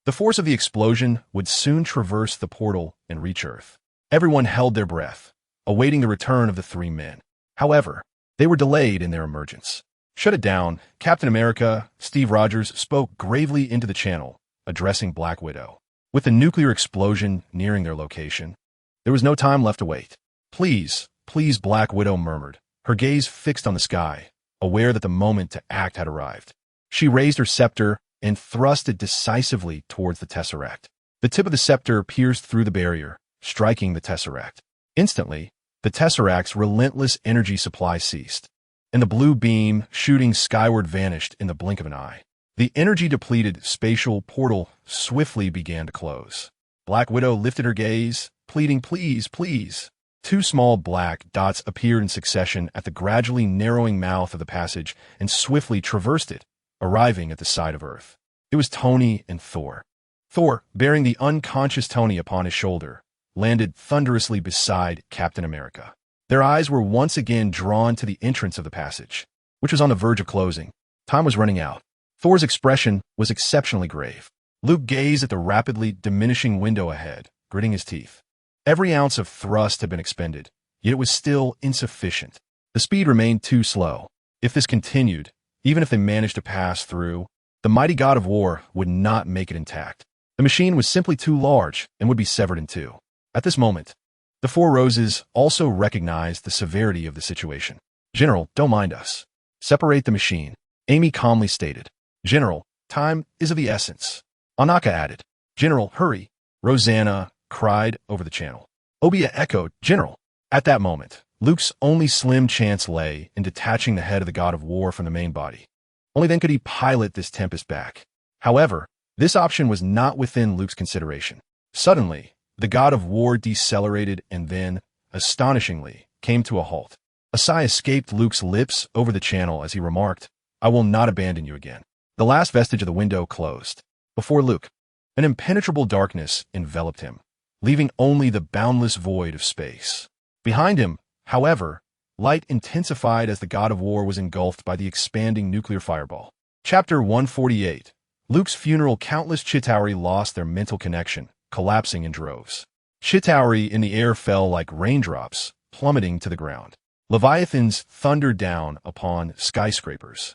the force of the explosion would soon traverse the portal and reach Earth. Everyone held their breath, awaiting the return of the 3 men. However, they were delayed in their emergence. "Shut it down," Captain America, Steve Rogers, spoke gravely into the channel, addressing Black Widow. With the nuclear explosion nearing their location, there was no time left to wait. "Please, please," Black Widow murmured, her gaze fixed on the sky, aware that the moment to act had arrived. She raised her scepter and thrust it decisively towards the Tesseract. The tip of the scepter pierced through the barrier, striking the Tesseract. Instantly, the Tesseract's relentless energy supply ceased, and the blue beam shooting skyward vanished in the blink of an eye. The energy-depleted spatial portal swiftly began to close. Black Widow lifted her gaze, pleading, "Please, please." 2 small black dots appeared in succession at the gradually narrowing mouth of the passage and swiftly traversed it, arriving at the side of Earth. It was Tony and Thor. Thor, bearing the unconscious Tony upon his shoulder, landed thunderously beside Captain America. Their eyes were once again drawn to the entrance of the passage, which was on the verge of closing. Time was running out. Thor's expression was exceptionally grave. Luke gazed at the rapidly diminishing window ahead, gritting his teeth. Every ounce of thrust had been expended, yet it was still insufficient. The speed remained too slow. If this continued, even if they managed to pass through, the mighty God of War would not make it intact. The machine was simply too large and would be severed in 2. At this moment, the 4 Roses also recognized the severity of the situation. "General, don't mind us. Separate the machine," Amy calmly stated. "General, time is of the essence," Anaka added. "General, hurry," Rosanna cried over the channel. Obia echoed, "General." At that moment, Luke's only slim chance lay in detaching the head of the God of War from the main body. Only then could he pilot this Tempest back. However, this option was not within Luke's consideration. Suddenly, the God of War decelerated and then, astonishingly, came to a halt. A sigh escaped Luke's lips over the channel as he remarked, "I will not abandon you again." The last vestige of the window closed. Before Luke, an impenetrable darkness enveloped him, leaving only the boundless void of space. Behind him, however, light intensified as the God of War was engulfed by the expanding nuclear fireball. Chapter 148. Luke's funeral. Countless Chitauri lost their mental connection, collapsing in droves. Chitauri in the air fell like raindrops, plummeting to the ground. Leviathans thundered down upon skyscrapers,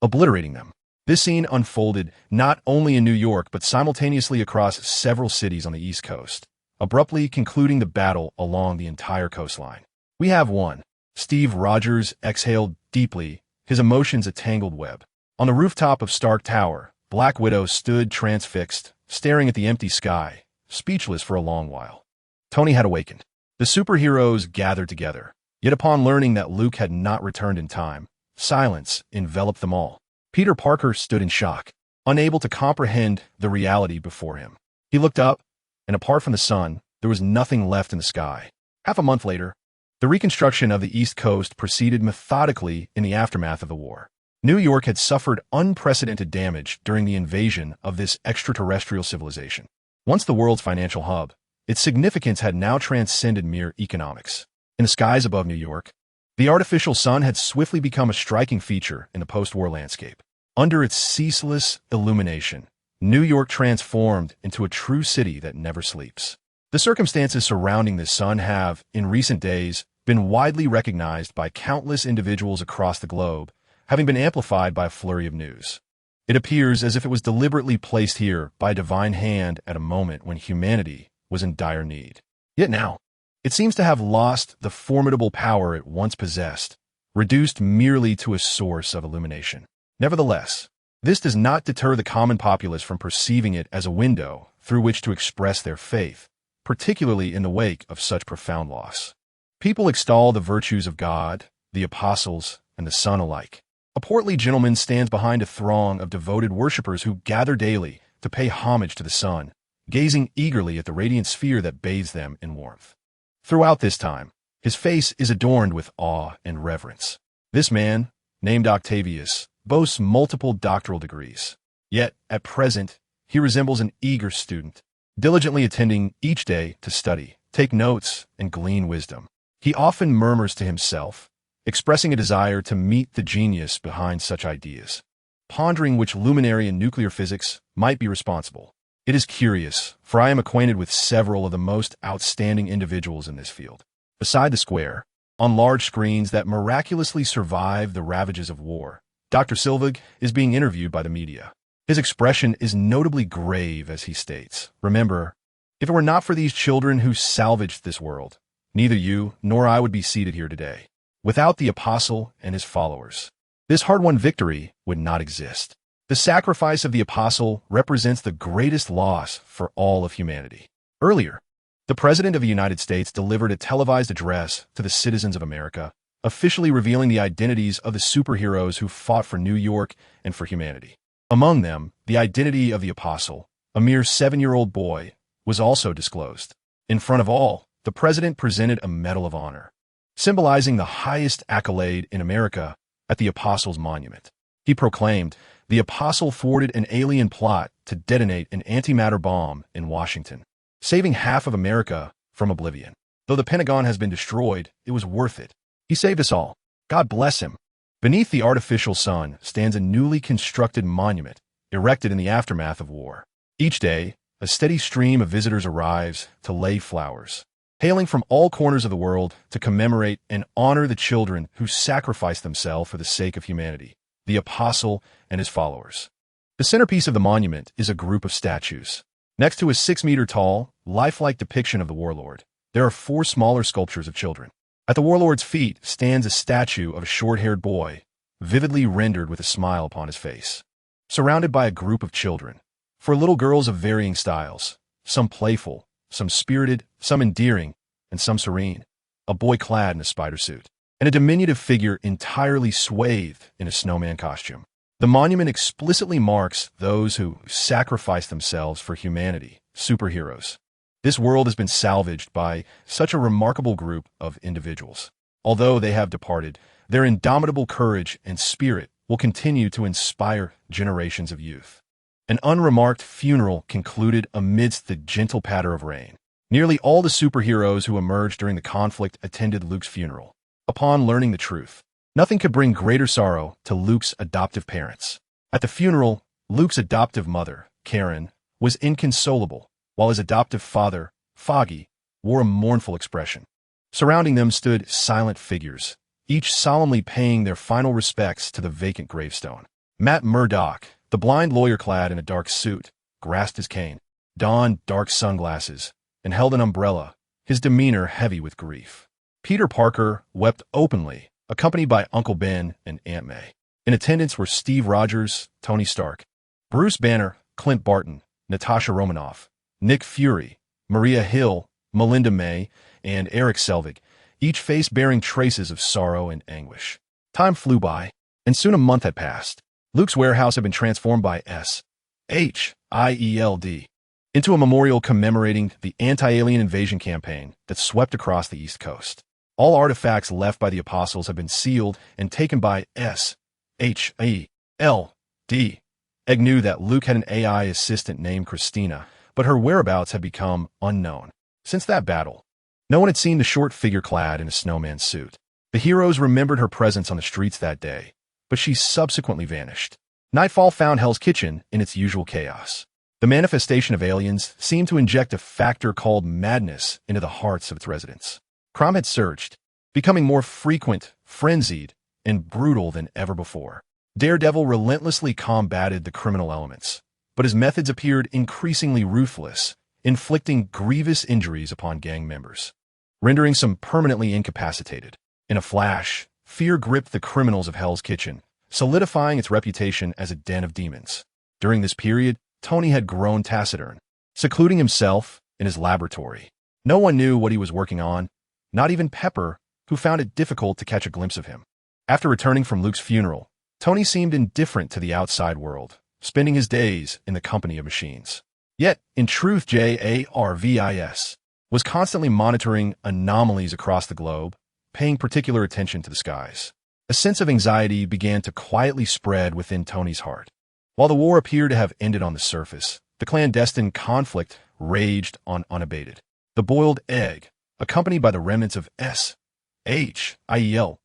obliterating them. This scene unfolded not only in New York but simultaneously across several cities on the East Coast, abruptly concluding the battle along the entire coastline. "We have won." Steve Rogers exhaled deeply, his emotions a tangled web. On the rooftop of Stark Tower, Black Widow stood transfixed, staring at the empty sky, speechless for a long while. Tony had awakened. The superheroes gathered together, yet upon learning that Luke had not returned in time, silence enveloped them all. Peter Parker stood in shock, unable to comprehend the reality before him. He looked up, and apart from the sun, there was nothing left in the sky. Half a month later, the reconstruction of the East Coast proceeded methodically in the aftermath of the war. New York had suffered unprecedented damage during the invasion of this extraterrestrial civilization. Once the world's financial hub, its significance had now transcended mere economics. In the skies above New York, the artificial sun had swiftly become a striking feature in the post-war landscape. Under its ceaseless illumination, New York transformed into a true city that never sleeps. The circumstances surrounding this son have, in recent days, been widely recognized by countless individuals across the globe, having been amplified by a flurry of news. It appears as if it was deliberately placed here by a divine hand at a moment when humanity was in dire need. Yet now, it seems to have lost the formidable power it once possessed, reduced merely to a source of illumination. Nevertheless, this does not deter the common populace from perceiving it as a window through which to express their faith, particularly in the wake of such profound loss. People extol the virtues of God, the apostles, and the Son alike. A portly gentleman stands behind a throng of devoted worshippers who gather daily to pay homage to the sun, gazing eagerly at the radiant sphere that bathes them in warmth. Throughout this time, his face is adorned with awe and reverence. This man, named Octavius, boasts multiple doctoral degrees. Yet, at present, he resembles an eager student, diligently attending each day to study, take notes, and glean wisdom. He often murmurs to himself, expressing a desire to meet the genius behind such ideas, pondering which luminary in nuclear physics might be responsible. It is curious, for I am acquainted with several of the most outstanding individuals in this field. Beside the square, on large screens that miraculously survive the ravages of war, Dr. Silvig is being interviewed by the media. His expression is notably grave as he states, "Remember, if it were not for these children who salvaged this world, neither you nor I would be seated here today. Without the apostle and his followers, this hard-won victory would not exist. The sacrifice of the apostle represents the greatest loss for all of humanity." Earlier, the President of the United States delivered a televised address to the citizens of America, officially revealing the identities of the superheroes who fought for New York and for humanity. Among them, the identity of the apostle, a mere 7-year-old boy, was also disclosed. In front of all, the President presented a Medal of Honor, symbolizing the highest accolade in America, at the Apostle's monument. He proclaimed, "The Apostle thwarted an alien plot to detonate an antimatter bomb in Washington, saving half of America from oblivion. Though the Pentagon has been destroyed, it was worth it. He saved us all. God bless him." Beneath the artificial sun stands a newly constructed monument, erected in the aftermath of war. Each day, a steady stream of visitors arrives to lay flowers, hailing from all corners of the world to commemorate and honor the children who sacrificed themselves for the sake of humanity, the apostle and his followers. The centerpiece of the monument is a group of statues. Next to a 6-meter-tall, lifelike depiction of the warlord, there are 4 smaller sculptures of children. At the warlord's feet stands a statue of a short-haired boy, vividly rendered with a smile upon his face. Surrounded by a group of children, 4 little girls of varying styles, some playful, some spirited, some endearing, and some serene, a boy clad in a spider suit, and a diminutive figure entirely swathed in a snowman costume. The monument explicitly marks those who sacrifice themselves for humanity, superheroes. This world has been salvaged by such a remarkable group of individuals. Although they have departed, their indomitable courage and spirit will continue to inspire generations of youth. An unremarked funeral concluded amidst the gentle patter of rain. Nearly all the superheroes who emerged during the conflict attended Luke's funeral. Upon learning the truth, nothing could bring greater sorrow to Luke's adoptive parents. At the funeral, Luke's adoptive mother, Karen, was inconsolable, while his adoptive father, Foggy, wore a mournful expression. Surrounding them stood silent figures, each solemnly paying their final respects to the vacant gravestone. Matt Murdock, the blind lawyer clad in a dark suit, grasped his cane, donned dark sunglasses, and held an umbrella, his demeanor heavy with grief. Peter Parker wept openly, accompanied by Uncle Ben and Aunt May. In attendance were Steve Rogers, Tony Stark, Bruce Banner, Clint Barton, Natasha Romanoff, Nick Fury, Maria Hill, Melinda May, and Eric Selvig, each face bearing traces of sorrow and anguish. Time flew by, and soon a month had passed. Luke's warehouse had been transformed by SHIELD into a memorial commemorating the anti-alien invasion campaign that swept across the East Coast. All artifacts left by the apostles have been sealed and taken by SHIELD. Egg knew that Luke had an AI assistant named Christina, but her whereabouts had become unknown. Since that battle, no one had seen the short figure clad in a snowman suit. The heroes remembered her presence on the streets that day, but she subsequently vanished. Nightfall found Hell's Kitchen in its usual chaos. The manifestation of aliens seemed to inject a factor called madness into the hearts of its residents. Crime had surged, becoming more frequent, frenzied, and brutal than ever before. Daredevil relentlessly combated the criminal elements, but his methods appeared increasingly ruthless, inflicting grievous injuries upon gang members, rendering some permanently incapacitated. In a flash, fear gripped the criminals of Hell's Kitchen, solidifying its reputation as a den of demons. During this period, Tony had grown taciturn, secluding himself in his laboratory. No one knew what he was working on, not even Pepper, who found it difficult to catch a glimpse of him. After returning from Luke's funeral, Tony seemed indifferent to the outside world, spending his days in the company of machines. Yet, in truth, Jarvis was constantly monitoring anomalies across the globe, paying particular attention to the skies. A sense of anxiety began to quietly spread within Tony's heart. While the war appeared to have ended on the surface, the clandestine conflict raged on unabated. The boiled egg, accompanied by the remnants of SHIELD,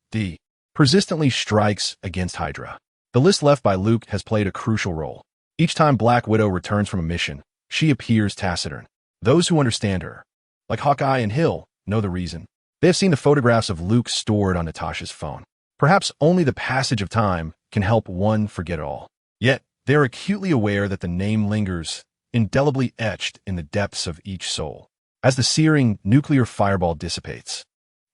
persistently strikes against Hydra. The list left by Luke has played a crucial role. Each time Black Widow returns from a mission, she appears taciturn. Those who understand her, like Hawkeye and Hill, know the reason. They have seen the photographs of Luke stored on Natasha's phone. Perhaps only the passage of time can help one forget it all. Yet, they are acutely aware that the name lingers, indelibly etched in the depths of each soul. As the searing nuclear fireball dissipates,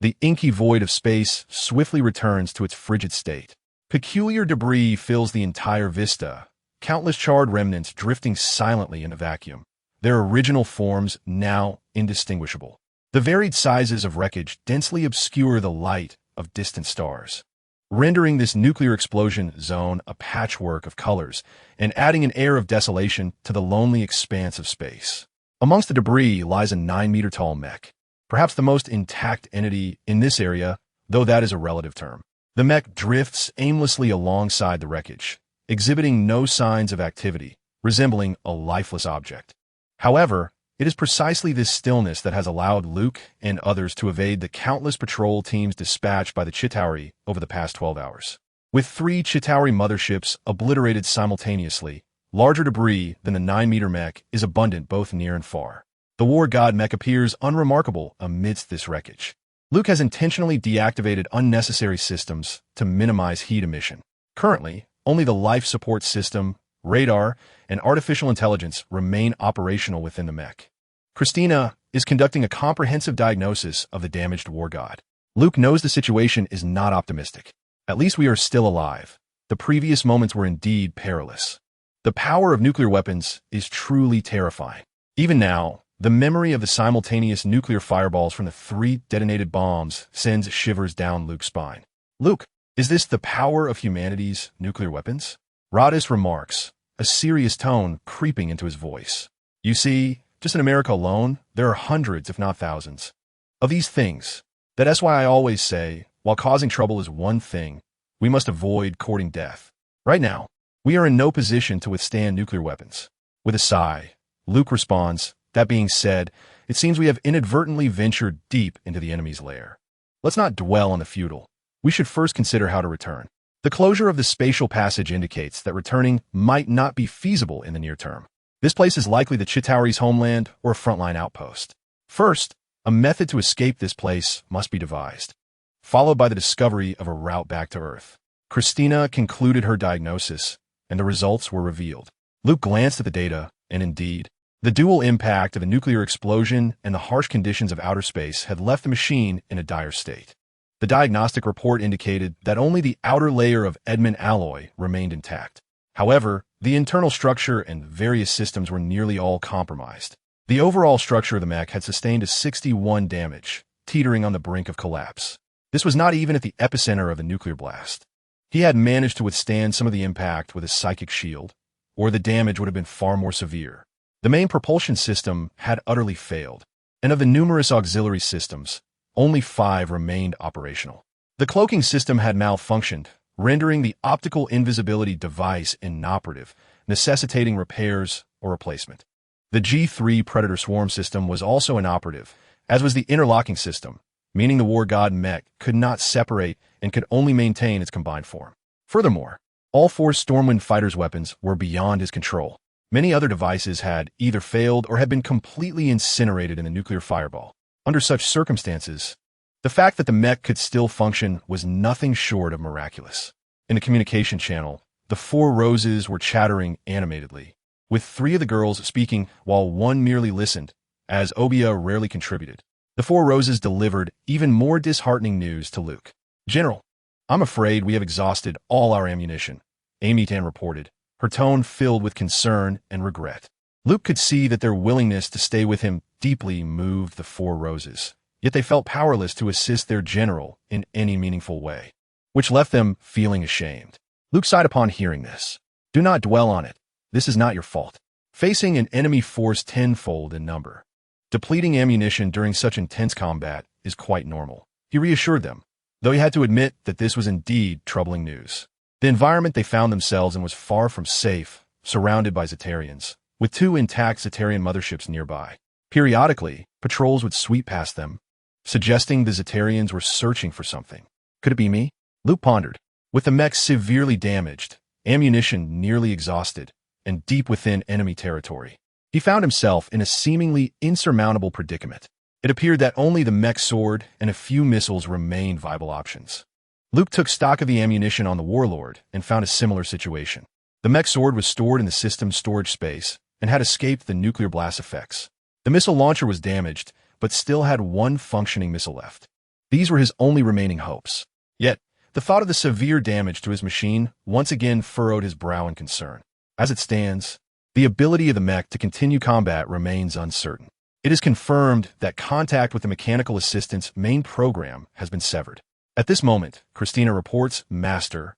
the inky void of space swiftly returns to its frigid state. Peculiar debris fills the entire vista, countless charred remnants drifting silently in a vacuum, their original forms now indistinguishable. The varied sizes of wreckage densely obscure the light of distant stars, rendering this nuclear explosion zone a patchwork of colors and adding an air of desolation to the lonely expanse of space. Amongst the debris lies a 9-meter-tall mech, perhaps the most intact entity in this area, though that is a relative term. The mech drifts aimlessly alongside the wreckage, exhibiting no signs of activity, resembling a lifeless object. However, it is precisely this stillness that has allowed Luke and others to evade the countless patrol teams dispatched by the Chitauri over the past 12 hours. With 3 Chitauri motherships obliterated simultaneously, larger debris than the 9-meter mech is abundant both near and far. The war god mech appears unremarkable amidst this wreckage. Luke has intentionally deactivated unnecessary systems to minimize heat emission. Currently, only the life support system, radar, and artificial intelligence remain operational within the mech. Christina is conducting a comprehensive diagnosis of the damaged war god. Luke knows the situation is not optimistic. At least we are still alive. The previous moments were indeed perilous. The power of nuclear weapons is truly terrifying. Even now, the memory of the simultaneous nuclear fireballs from the 3 detonated bombs sends shivers down Luke's spine. Luke, is this the power of humanity's nuclear weapons? Rotos remarks, a serious tone creeping into his voice. You see, just in America alone, there are hundreds, if not thousands, of these things. That's why I always say, while causing trouble is one thing, we must avoid courting death. Right now, we are in no position to withstand nuclear weapons. With a sigh, Luke responds, that being said, it seems we have inadvertently ventured deep into the enemy's lair. Let's not dwell on the futile. We should first consider how to return. The closure of the spatial passage indicates that returning might not be feasible in the near term. This place is likely the Chitauri's homeland or a frontline outpost. First, a method to escape this place must be devised, followed by the discovery of a route back to Earth. Christina concluded her diagnosis, and the results were revealed. Luke glanced at the data, and indeed, the dual impact of a nuclear explosion and the harsh conditions of outer space had left the machine in a dire state. The diagnostic report indicated that only the outer layer of Edmund alloy remained intact. However, the internal structure and various systems were nearly all compromised. The overall structure of the mech had sustained a 61 damage, teetering on the brink of collapse. This was not even at the epicenter of the nuclear blast. He had managed to withstand some of the impact with his psychic shield, or the damage would have been far more severe. The main propulsion system had utterly failed, and of the numerous auxiliary systems, only 5 remained operational. The cloaking system had malfunctioned, rendering the optical invisibility device inoperative, necessitating repairs or replacement. The G3 Predator Swarm system was also inoperative, as was the interlocking system, meaning the war god mech could not separate and could only maintain its combined form. Furthermore, all 4 Stormwind fighters' weapons were beyond his control. Many other devices had either failed or had been completely incinerated in the nuclear fireball. Under such circumstances, the fact that the mech could still function was nothing short of miraculous. In the communication channel, the four Roses were chattering animatedly, with three of the girls speaking while one merely listened, as Obia rarely contributed. The four Roses delivered even more disheartening news to Luke. "General, I'm afraid we have exhausted all our ammunition," Amitan reported, her tone filled with concern and regret. Luke could see that their willingness to stay with him deeply moved the four Roses, yet they felt powerless to assist their general in any meaningful way, which left them feeling ashamed. Luke sighed upon hearing this. "Do not dwell on it. This is not your fault. Facing an enemy force tenfold in number, depleting ammunition during such intense combat is quite normal," he reassured them, though he had to admit that this was indeed troubling news. The environment they found themselves in was far from safe, surrounded by Zetarians, with two intact Zetarian motherships nearby. Periodically, patrols would sweep past them, suggesting the Zetarians were searching for something. Could it be me? Luke pondered. With the mech severely damaged, ammunition nearly exhausted, and deep within enemy territory, he found himself in a seemingly insurmountable predicament. It appeared that only the mech sword and a few missiles remained viable options. Luke took stock of the ammunition on the Warlord and found a similar situation. The mech sword was stored in the system's storage space and had escaped the nuclear blast effects. The missile launcher was damaged, but still had one functioning missile left. These were his only remaining hopes. Yet, the thought of the severe damage to his machine once again furrowed his brow in concern. As it stands, the ability of the mech to continue combat remains uncertain. It is confirmed that contact with the mechanical assistant's main program has been severed. At this moment, Christina reports, "Master,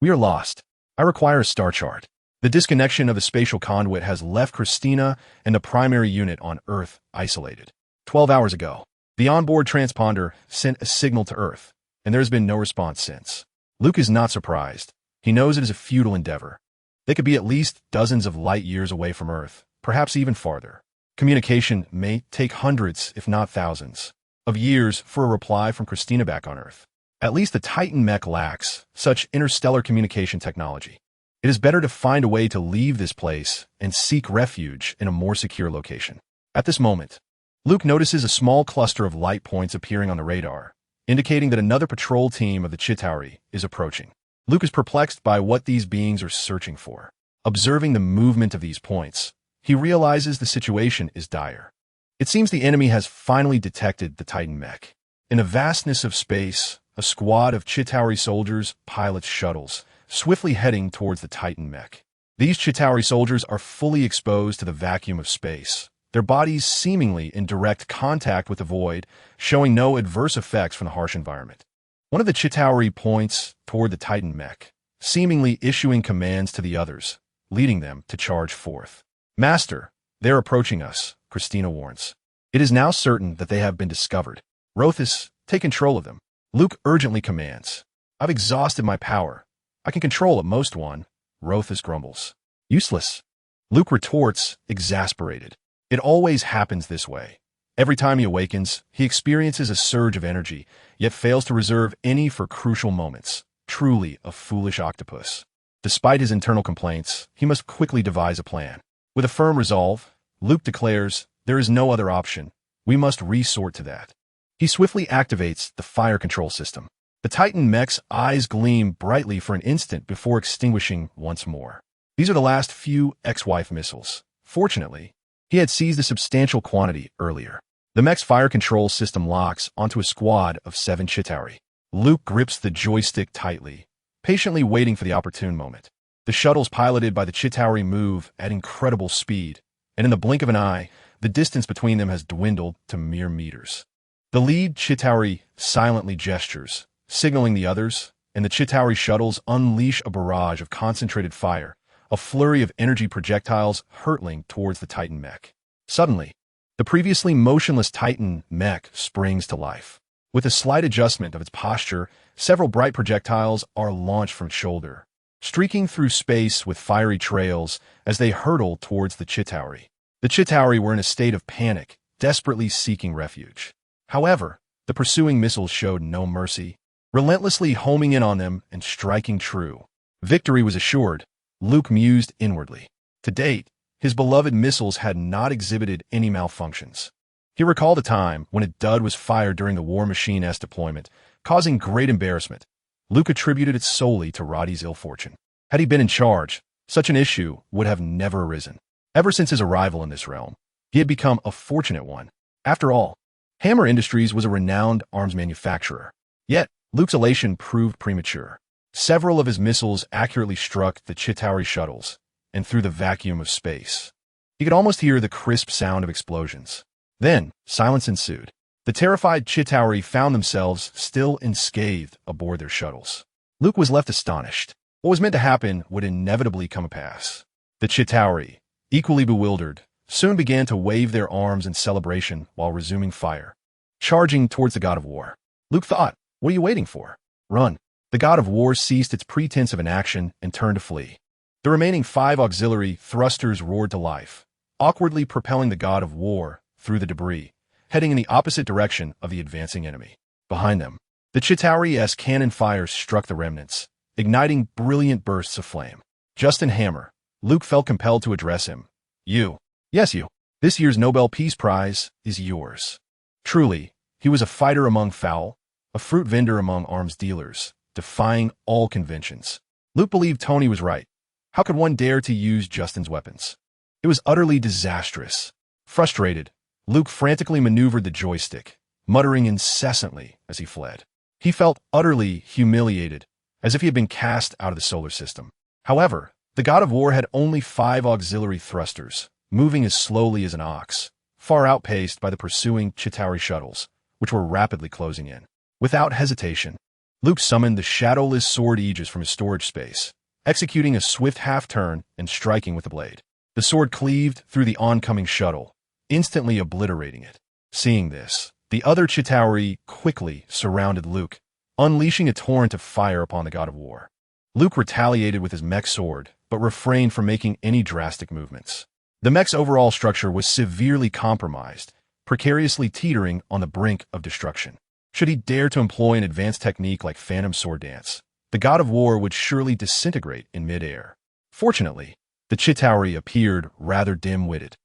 we are lost. I require a star chart." The disconnection of the spatial conduit has left Christina and the primary unit on Earth isolated. 12 hours ago, the onboard transponder sent a signal to Earth, and there has been no response since. Luke is not surprised. He knows it is a futile endeavor. They could be at least dozens of light years away from Earth, perhaps even farther. Communication may take hundreds, if not thousands, of years for a reply from Christina back on Earth. At least the Titan mech lacks such interstellar communication technology. It is better to find a way to leave this place and seek refuge in a more secure location. At this moment, Luke notices a small cluster of light points appearing on the radar, indicating that another patrol team of the Chitauri is approaching. Luke is perplexed by what these beings are searching for. Observing the movement of these points, he realizes the situation is dire. It seems the enemy has finally detected the Titan mech. In the vastness of space, a squad of Chitauri soldiers pilots shuttles, swiftly heading towards the Titan mech. These Chitauri soldiers are fully exposed to the vacuum of space, their bodies seemingly in direct contact with the void, showing no adverse effects from the harsh environment. One of the Chitauri points toward the Titan mech, seemingly issuing commands to the others, leading them to charge forth. "Master, they're approaching us," Christina warns. It is now certain that they have been discovered. "Rotos, take control of them." Luke urgently commands. "I've exhausted my power. I can control at most one," Rotos grumbles. "Useless," Luke retorts, exasperated. It always happens this way. Every time he awakens, he experiences a surge of energy, yet fails to reserve any for crucial moments. Truly a foolish octopus. Despite his internal complaints, he must quickly devise a plan. With a firm resolve, Luke declares, "There is no other option. We must resort to that." He swiftly activates the fire control system. The Titan mech's eyes gleam brightly for an instant before extinguishing once more. These are the last few ex-wife missiles. Fortunately, he had seized a substantial quantity earlier. The mech's fire control system locks onto a squad of 7 Chitauri. Luke grips the joystick tightly, patiently waiting for the opportune moment. The shuttles piloted by the Chitauri move at incredible speed, and in the blink of an eye, the distance between them has dwindled to mere meters. The lead Chitauri silently gestures, signaling the others, and the Chitauri shuttles unleash a barrage of concentrated fire, a flurry of energy projectiles hurtling towards the Titan mech. Suddenly, the previously motionless Titan mech springs to life. With a slight adjustment of its posture, several bright projectiles are launched from its shoulder, streaking through space with fiery trails as they hurtle towards the Chitauri. The Chitauri were in a state of panic, desperately seeking refuge. However, the pursuing missiles showed no mercy, relentlessly homing in on them and striking true. Victory was assured, Luke mused inwardly. To date, his beloved missiles had not exhibited any malfunctions. He recalled a time when a dud was fired during the War Machine S deployment, causing great embarrassment. Luke attributed it solely to Roddy's ill fortune. Had he been in charge, such an issue would have never arisen. Ever since his arrival in this realm, he had become a fortunate one. After all, Hammer Industries was a renowned arms manufacturer. Yet, Luke's elation proved premature. Several of his missiles accurately struck the Chitauri shuttles, and through the vacuum of space, he could almost hear the crisp sound of explosions. Then, silence ensued. The terrified Chitauri found themselves still unscathed aboard their shuttles. Luke was left astonished. What was meant to happen would inevitably come to pass. The Chitauri, equally bewildered, soon began to wave their arms in celebration while resuming fire, charging towards the god of war. Luke thought, what are you waiting for? Run. The god of war ceased its pretense of inaction and turned to flee. The remaining 5 auxiliary thrusters roared to life, awkwardly propelling the god of war through the debris, heading in the opposite direction of the advancing enemy. Behind them, the Chitauri-S cannon fire struck the remnants, igniting brilliant bursts of flame. Just in Hammer, Luke felt compelled to address him. You. Yes, you. This year's Nobel Peace Prize is yours. Truly, he was a fighter among foul, a fruit vendor among arms dealers, defying all conventions. Luke believed Tony was right. How could one dare to use Justin's weapons? It was utterly disastrous. Frustrated, Luke frantically maneuvered the joystick, muttering incessantly as he fled. He felt utterly humiliated, as if he had been cast out of the solar system. However, the god of war had only 5 auxiliary thrusters, moving as slowly as an ox, far outpaced by the pursuing Chitauri shuttles, which were rapidly closing in. Without hesitation, Luke summoned the shadowless sword Aegis from his storage space, executing a swift half-turn and striking with the blade. The sword cleaved through the oncoming shuttle, instantly obliterating it. Seeing this, the other Chitauri quickly surrounded Luke, unleashing a torrent of fire upon the god of war. Luke retaliated with his mech sword, but refrained from making any drastic movements. The mech's overall structure was severely compromised, precariously teetering on the brink of destruction. Should he dare to employ an advanced technique like Phantom Sword Dance, the god of war would surely disintegrate in midair. Fortunately, the Chitauri appeared rather dim-witted.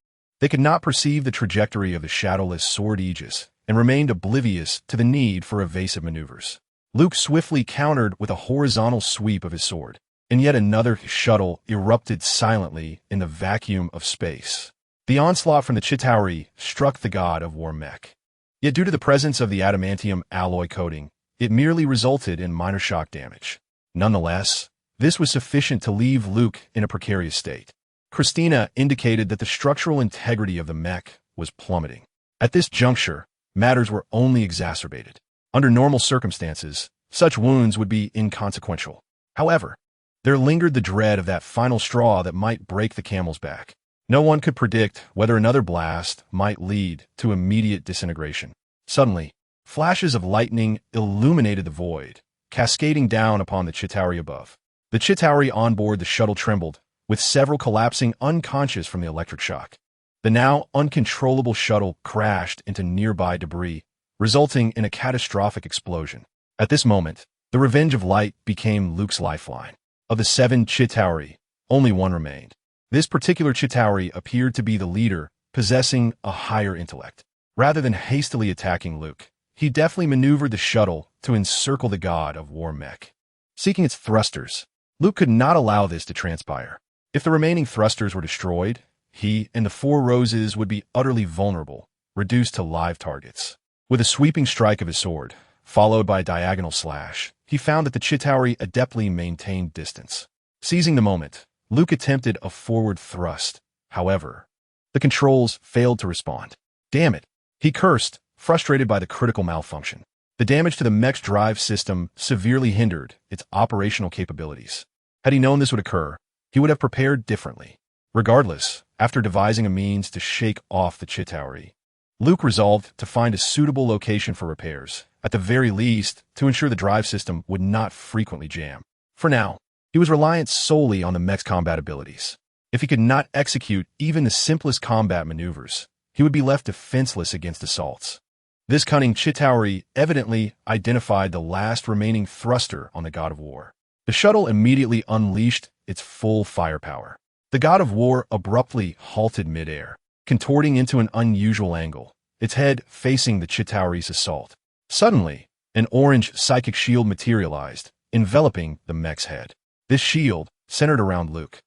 They could not perceive the trajectory of the shadowless sword Aegis and remained oblivious to the need for evasive maneuvers. Luke swiftly countered with a horizontal sweep of his sword, and yet another shuttle erupted silently in the vacuum of space. The onslaught from the Chitauri struck the god of war mech. Yet due to the presence of the adamantium alloy coating, it merely resulted in minor shock damage. Nonetheless, this was sufficient to leave Luke in a precarious state. Christina indicated that the structural integrity of the mech was plummeting. At this juncture, matters were only exacerbated. Under normal circumstances, such wounds would be inconsequential. However, there lingered the dread of that final straw that might break the camel's back. No one could predict whether another blast might lead to immediate disintegration. Suddenly, flashes of lightning illuminated the void, cascading down upon the Chitauri above. The Chitauri on board the shuttle trembled, with several collapsing unconscious from the electric shock. The now uncontrollable shuttle crashed into nearby debris, resulting in a catastrophic explosion. At this moment, the Revenge of Light became Luke's lifeline. Of the 7 Chitauri, only one remained. This particular Chitauri appeared to be the leader, possessing a higher intellect. Rather than hastily attacking Luke, he deftly maneuvered the shuttle to encircle the god of war mech. Seeking its thrusters, Luke could not allow this to transpire. If the remaining thrusters were destroyed, he and the 4 Roses would be utterly vulnerable, reduced to live targets. With a sweeping strike of his sword, followed by a diagonal slash, he found that the Chitauri adeptly maintained distance. Seizing the moment, Luke attempted a forward thrust. However, the controls failed to respond. Damn it, he cursed, frustrated by the critical malfunction. The damage to the mech's drive system severely hindered its operational capabilities. Had he known this would occur, he would have prepared differently. Regardless, after devising a means to shake off the Chitauri, Luke resolved to find a suitable location for repairs, at the very least to ensure the drive system would not frequently jam. For now, he was reliant solely on the mech's combat abilities. If he could not execute even the simplest combat maneuvers, he would be left defenseless against assaults. This cunning Chitauri evidently identified the last remaining thruster on the god of war. The shuttle immediately unleashed its full firepower. The god of war abruptly halted midair, contorting into an unusual angle, its head facing the Chitauri's assault. Suddenly, an orange psychic shield materialized, enveloping the mech's head. This shield, centered around Luke,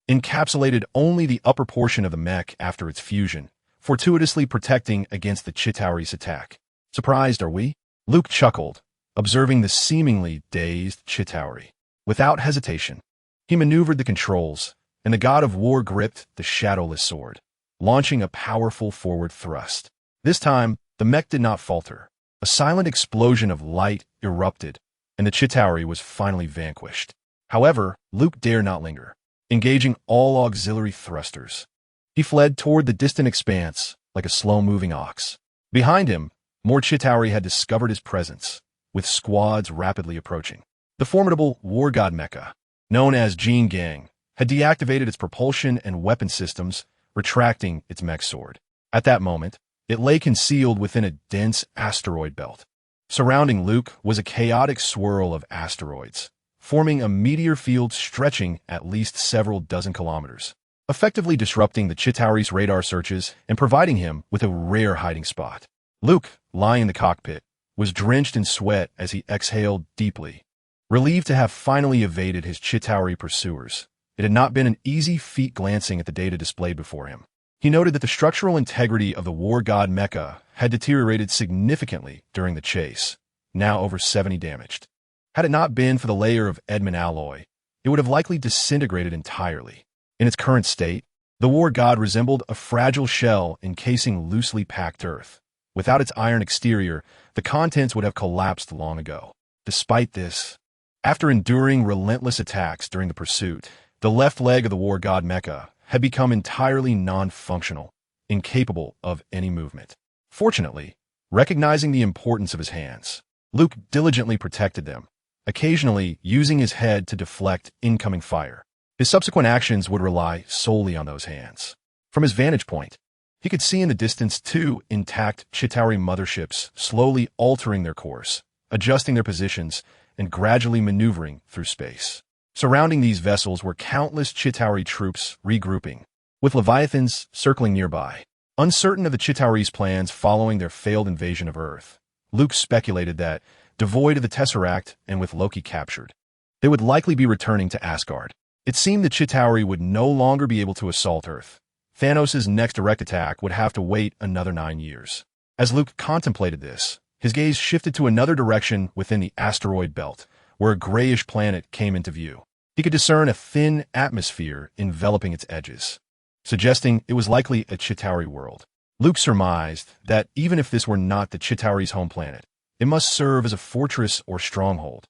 encapsulated only the upper portion of the mech after its fusion, fortuitously protecting against the Chitauri's attack. Surprised, are we? Luke chuckled, observing the seemingly dazed Chitauri. Without hesitation, he maneuvered the controls, and the god of war gripped the shadowless sword, launching a powerful forward thrust. This time, the mech did not falter. A silent explosion of light erupted, and the Chitauri was finally vanquished. However, Luke dared not linger. Engaging all auxiliary thrusters, he fled toward the distant expanse like a slow-moving ox. Behind him, more Chitauri had discovered his presence, with squads rapidly approaching. The formidable war god mecha, known as Jin Gang, had deactivated its propulsion and weapon systems, retracting its mech sword. At that moment, it lay concealed within a dense asteroid belt. Surrounding Luke was a chaotic swirl of asteroids, forming a meteor field stretching at least several dozen kilometers, effectively disrupting the Chitauri's radar searches and providing him with a rare hiding spot. Luke, lying in the cockpit, was drenched in sweat as he exhaled deeply. Relieved to have finally evaded his Chitauri pursuers, it had not been an easy feat glancing at the data displayed before him. He noted that the structural integrity of the war god mecha had deteriorated significantly during the chase, now over 70 damaged. Had it not been for the layer of Edmund alloy, it would have likely disintegrated entirely. In its current state, the war god resembled a fragile shell encasing loosely packed earth. Without its iron exterior, the contents would have collapsed long ago. Despite this, after enduring relentless attacks during the pursuit, the left leg of the war god mecha had become entirely non-functional, incapable of any movement. Fortunately, recognizing the importance of his hands, Luke diligently protected them, occasionally using his head to deflect incoming fire. His subsequent actions would rely solely on those hands. From his vantage point, he could see in the distance two intact Chitauri motherships slowly altering their course, adjusting their positions, and gradually maneuvering through space. Surrounding these vessels were countless Chitauri troops regrouping, with Leviathans circling nearby. Uncertain of the Chitauri's plans following their failed invasion of Earth, Luke speculated that, devoid of the Tesseract and with Loki captured, they would likely be returning to Asgard. It seemed the Chitauri would no longer be able to assault Earth. Thanos' next direct attack would have to wait another 9 years. As Luke contemplated this, his gaze shifted to another direction within the asteroid belt, where a grayish planet came into view. He could discern a thin atmosphere enveloping its edges, suggesting it was likely a Chitauri world. Luke surmised that even if this were not the Chitauri's home planet, it must serve as a fortress or stronghold,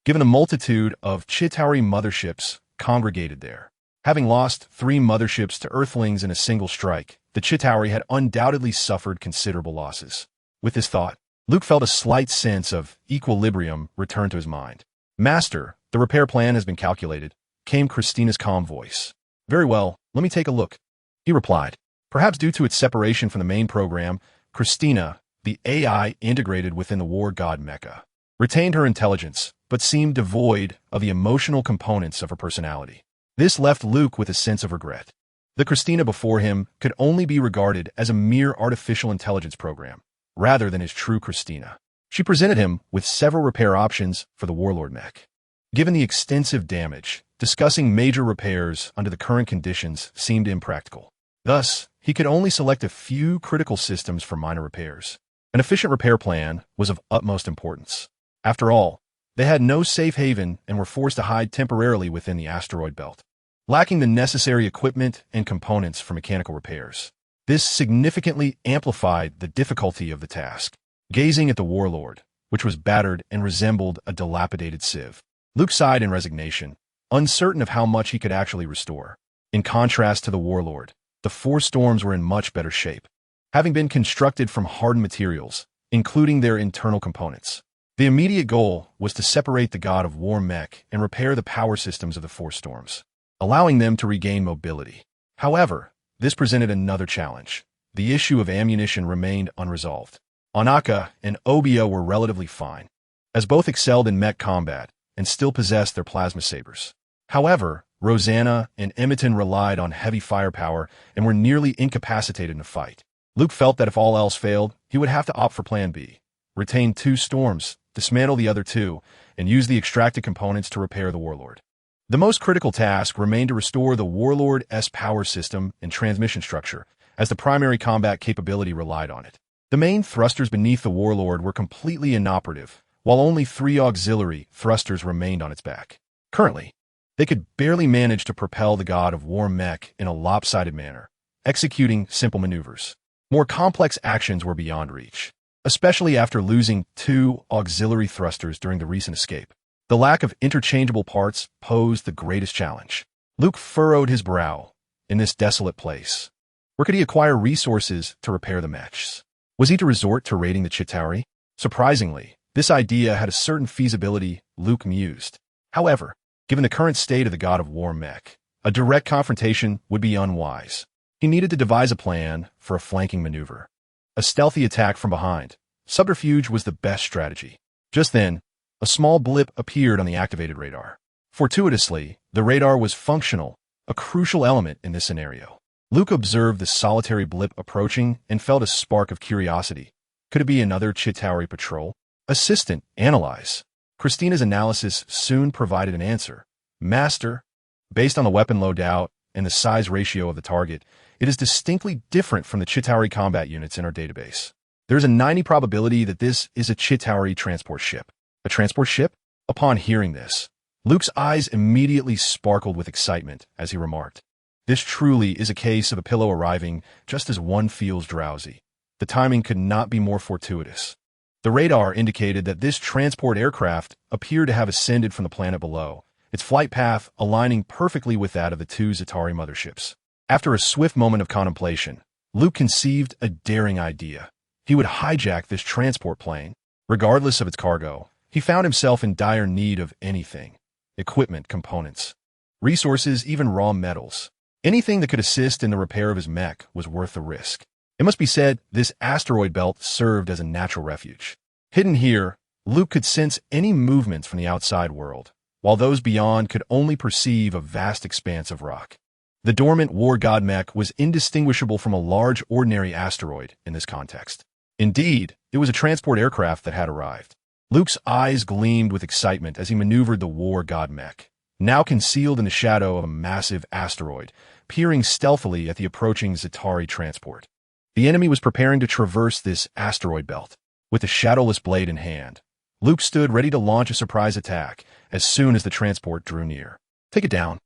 given the multitude of Chitauri motherships congregated there. Having lost 3 motherships to Earthlings in a single strike, the Chitauri had undoubtedly suffered considerable losses. With this thought, Luke felt a slight sense of equilibrium return to his mind. "Master, the repair plan has been calculated," came Christina's calm voice. "Very well, let me take a look," he replied. Perhaps due to its separation from the main program, Christina, the AI integrated within the war god mecha, retained her intelligence, but seemed devoid of the emotional components of her personality. This left Luke with a sense of regret. The Christina before him could only be regarded as a mere artificial intelligence program, rather than his true Christina. She presented him with several repair options for the warlord mech. Given the extensive damage, discussing major repairs under the current conditions seemed impractical. Thus, he could only select a few critical systems for minor repairs. An efficient repair plan was of utmost importance. After all, they had no safe haven and were forced to hide temporarily within the asteroid belt, lacking the necessary equipment and components for mechanical repairs. This significantly amplified the difficulty of the task. Gazing at the warlord, which was battered and resembled a dilapidated sieve, Luke sighed in resignation, uncertain of how much he could actually restore. In contrast to the warlord, the 4 storms were in much better shape, having been constructed from hardened materials, including their internal components. The immediate goal was to separate the god of war mech and repair the power systems of the 4 storms, allowing them to regain mobility. However, this presented another challenge. The issue of ammunition remained unresolved. Anaka and Obio were relatively fine, as both excelled in mech combat and still possessed their plasma sabers. However, Rosanna, and Imogen relied on heavy firepower and were nearly incapacitated in a fight. Luke felt that if all else failed, he would have to opt for Plan B. Retain 2 storms, dismantle the other 2, and use the extracted components to repair the Warlord. The most critical task remained to restore the Warlord's power system and transmission structure, as the primary combat capability relied on it. The main thrusters beneath the Warlord were completely inoperative, while only 3 auxiliary thrusters remained on its back. Currently, they could barely manage to propel the God of War mech in a lopsided manner, executing simple maneuvers. More complex actions were beyond reach, especially after losing 2 auxiliary thrusters during the recent escape. The lack of interchangeable parts posed the greatest challenge. Luke furrowed his brow. In this desolate place, where could he acquire resources to repair the mechs? Was he to resort to raiding the Chitauri? Surprisingly, this idea had a certain feasibility, Luke mused. However, given the current state of the God of War mech, a direct confrontation would be unwise. He needed to devise a plan for a flanking maneuver. A stealthy attack from behind. Subterfuge was the best strategy. Just then, a small blip appeared on the activated radar. Fortuitously, the radar was functional, a crucial element in this scenario. Luke observed the solitary blip approaching and felt a spark of curiosity. Could it be another Chitauri patrol? Assistant, analyze. Christina's analysis soon provided an answer. Master, based on the weapon loadout and the size ratio of the target, it is distinctly different from the Chitauri combat units in our database. There is a 90% probability that this is a Chitauri transport ship. A transport ship? Upon hearing this, Luke's eyes immediately sparkled with excitement as he remarked, "This truly is a case of a pillow arriving just as one feels drowsy." The timing could not be more fortuitous. The radar indicated that this transport aircraft appeared to have ascended from the planet below, its flight path aligning perfectly with that of the 2 Chitauri motherships. After a swift moment of contemplation, Luke conceived a daring idea. He would hijack this transport plane. Regardless of its cargo, he found himself in dire need of anything. Equipment, components, resources, even raw metals. Anything that could assist in the repair of his mech was worth the risk. It must be said, this asteroid belt served as a natural refuge. Hidden here, Luke could sense any movements from the outside world, while those beyond could only perceive a vast expanse of rock. The dormant war god mech was indistinguishable from a large ordinary asteroid in this context. Indeed, it was a transport aircraft that had arrived. Luke's eyes gleamed with excitement as he maneuvered the war god mech, now concealed in the shadow of a massive asteroid, peering stealthily at the approaching Chitauri transport. The enemy was preparing to traverse this asteroid belt. With the shadowless blade in hand, Luke stood ready to launch a surprise attack as soon as the transport drew near. Take it down,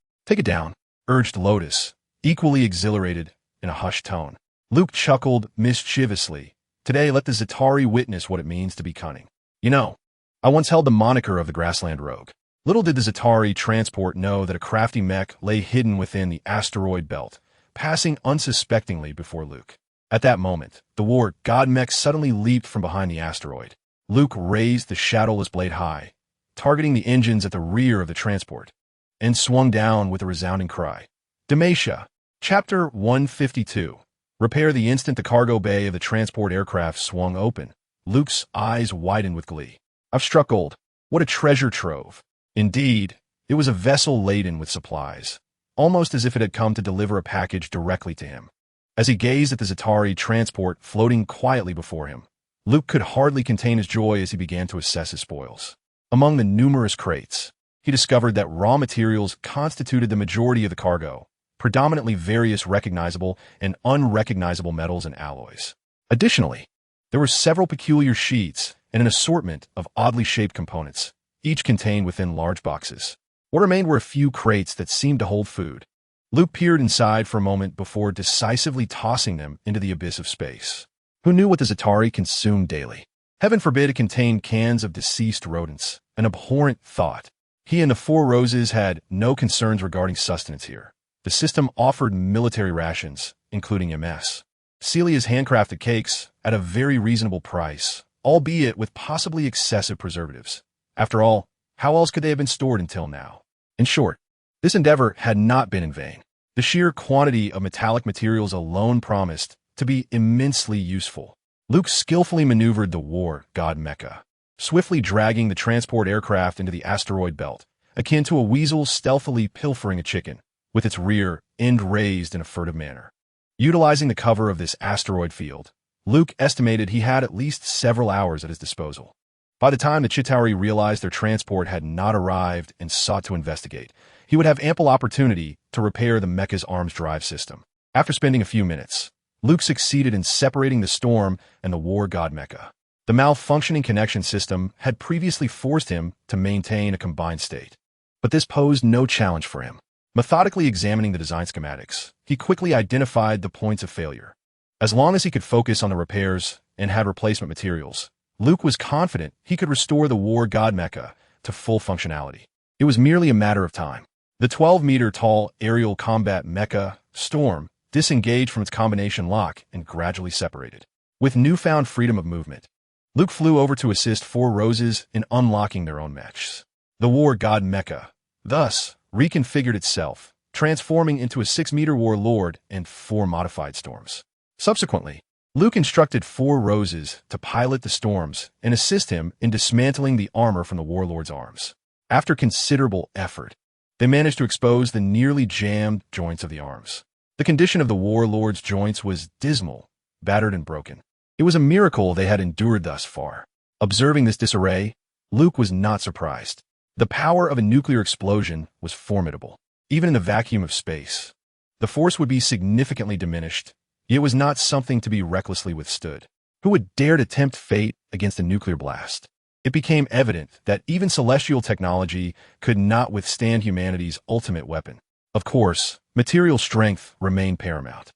urged Lotus, equally exhilarated in a hushed tone. Luke chuckled mischievously. Today, let the Chitauri witness what it means to be cunning. You know, I once held the moniker of the Grassland Rogue. Little did the Chitauri transport know that a crafty mech lay hidden within the asteroid belt, passing unsuspectingly before Luke. At that moment, the war god mech suddenly leaped from behind the asteroid. Luke raised the shadowless blade high, targeting the engines at the rear of the transport, and swung down with a resounding cry. Demacia. Chapter 152. Repair the instant the cargo bay of the transport aircraft swung open. Luke's eyes widened with glee. I've struck gold. What a treasure trove. Indeed, it was a vessel laden with supplies, almost as if it had come to deliver a package directly to him. As he gazed at the Chitauri transport floating quietly before him, Luke could hardly contain his joy as he began to assess his spoils. Among the numerous crates, he discovered that raw materials constituted the majority of the cargo, predominantly various recognizable and unrecognizable metals and alloys. Additionally, there were several peculiar sheets and an assortment of oddly shaped components, each contained within large boxes. What remained were a few crates that seemed to hold food. Luke peered inside for a moment before decisively tossing them into the abyss of space. Who knew what the Chitauri consumed daily? Heaven forbid it contained cans of deceased rodents, an abhorrent thought. He and the Four Roses had no concerns regarding sustenance here. The system offered military rations, including MS. Celia's handcrafted cakes at a very reasonable price, albeit with possibly excessive preservatives. After all, how else could they have been stored until now? In short, this endeavor had not been in vain. The sheer quantity of metallic materials alone promised to be immensely useful. Luke skillfully maneuvered the war god mecha, swiftly dragging the transport aircraft into the asteroid belt, akin to a weasel stealthily pilfering a chicken, with its rear end raised in a furtive manner. Utilizing the cover of this asteroid field, Luke estimated he had at least several hours at his disposal. By the time the Chitauri realized their transport had not arrived and sought to investigate, he would have ample opportunity to repair the mecha's arms drive system. After spending a few minutes, Luke succeeded in separating the storm and the war god mecha. The malfunctioning connection system had previously forced him to maintain a combined state. But this posed no challenge for him. Methodically examining the design schematics, he quickly identified the points of failure. As long as he could focus on the repairs and had replacement materials, Luke was confident he could restore the war god mecha to full functionality. It was merely a matter of time. The 12-meter-tall aerial combat mecha, Storm, disengaged from its combination lock and gradually separated. With newfound freedom of movement, Luke flew over to assist Four Roses in unlocking their own mechs. The war god mecha, thus, reconfigured itself, transforming into a 6-meter warlord and 4 modified storms. Subsequently, Luke instructed Four Roses to pilot the storms and assist him in dismantling the armor from the warlord's arms. After considerable effort, they managed to expose the nearly jammed joints of the arms. The condition of the warlord's joints was dismal, battered and broken. It was a miracle they had endured thus far. Observing this disarray, Luke was not surprised. The power of a nuclear explosion was formidable. Even in the vacuum of space, the force would be significantly diminished. It was not something to be recklessly withstood. Who would dare to tempt fate against a nuclear blast? It became evident that even celestial technology could not withstand humanity's ultimate weapon. Of course, material strength remained paramount.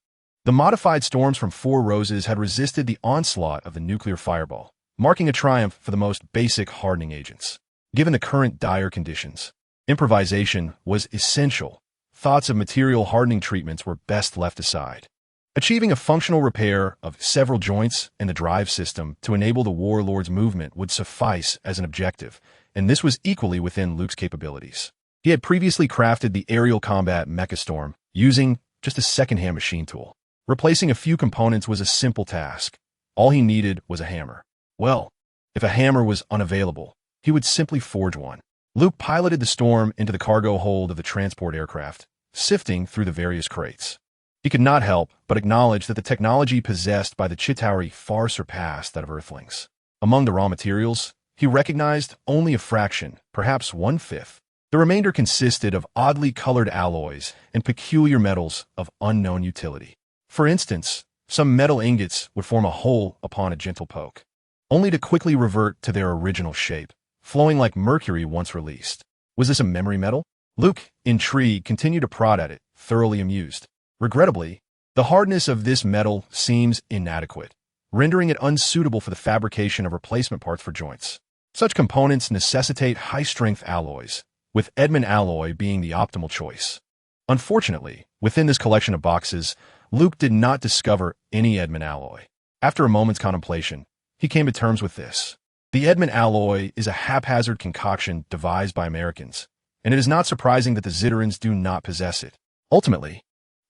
The modified storms from Four Roses had resisted the onslaught of the nuclear fireball, marking a triumph for the most basic hardening agents. Given the current dire conditions, improvisation was essential. Thoughts of material hardening treatments were best left aside. Achieving a functional repair of several joints and the drive system to enable the warlord's movement would suffice as an objective, and this was equally within Luke's capabilities. He had previously crafted the aerial combat Mechastorm using just a second-hand machine tool. Replacing a few components was a simple task. All he needed was a hammer. Well, if a hammer was unavailable, he would simply forge one. Luke piloted the Storm into the cargo hold of the transport aircraft, sifting through the various crates. He could not help but acknowledge that the technology possessed by the Chitauri far surpassed that of Earthlings. Among the raw materials, he recognized only a fraction, perhaps 1/5. The remainder consisted of oddly colored alloys and peculiar metals of unknown utility. For instance, some metal ingots would form a hole upon a gentle poke, only to quickly revert to their original shape, flowing like mercury once released. Was this a memory metal? Luke, intrigued, continued to prod at it, thoroughly amused. Regrettably, the hardness of this metal seems inadequate, rendering it unsuitable for the fabrication of replacement parts for joints. Such components necessitate high-strength alloys, with Edmund alloy being the optimal choice. Unfortunately, within this collection of boxes, Luke did not discover any Edmund alloy. After a moment's contemplation, he came to terms with this. The Edmund alloy is a haphazard concoction devised by Americans, and it is not surprising that the Zitterans do not possess it. Ultimately,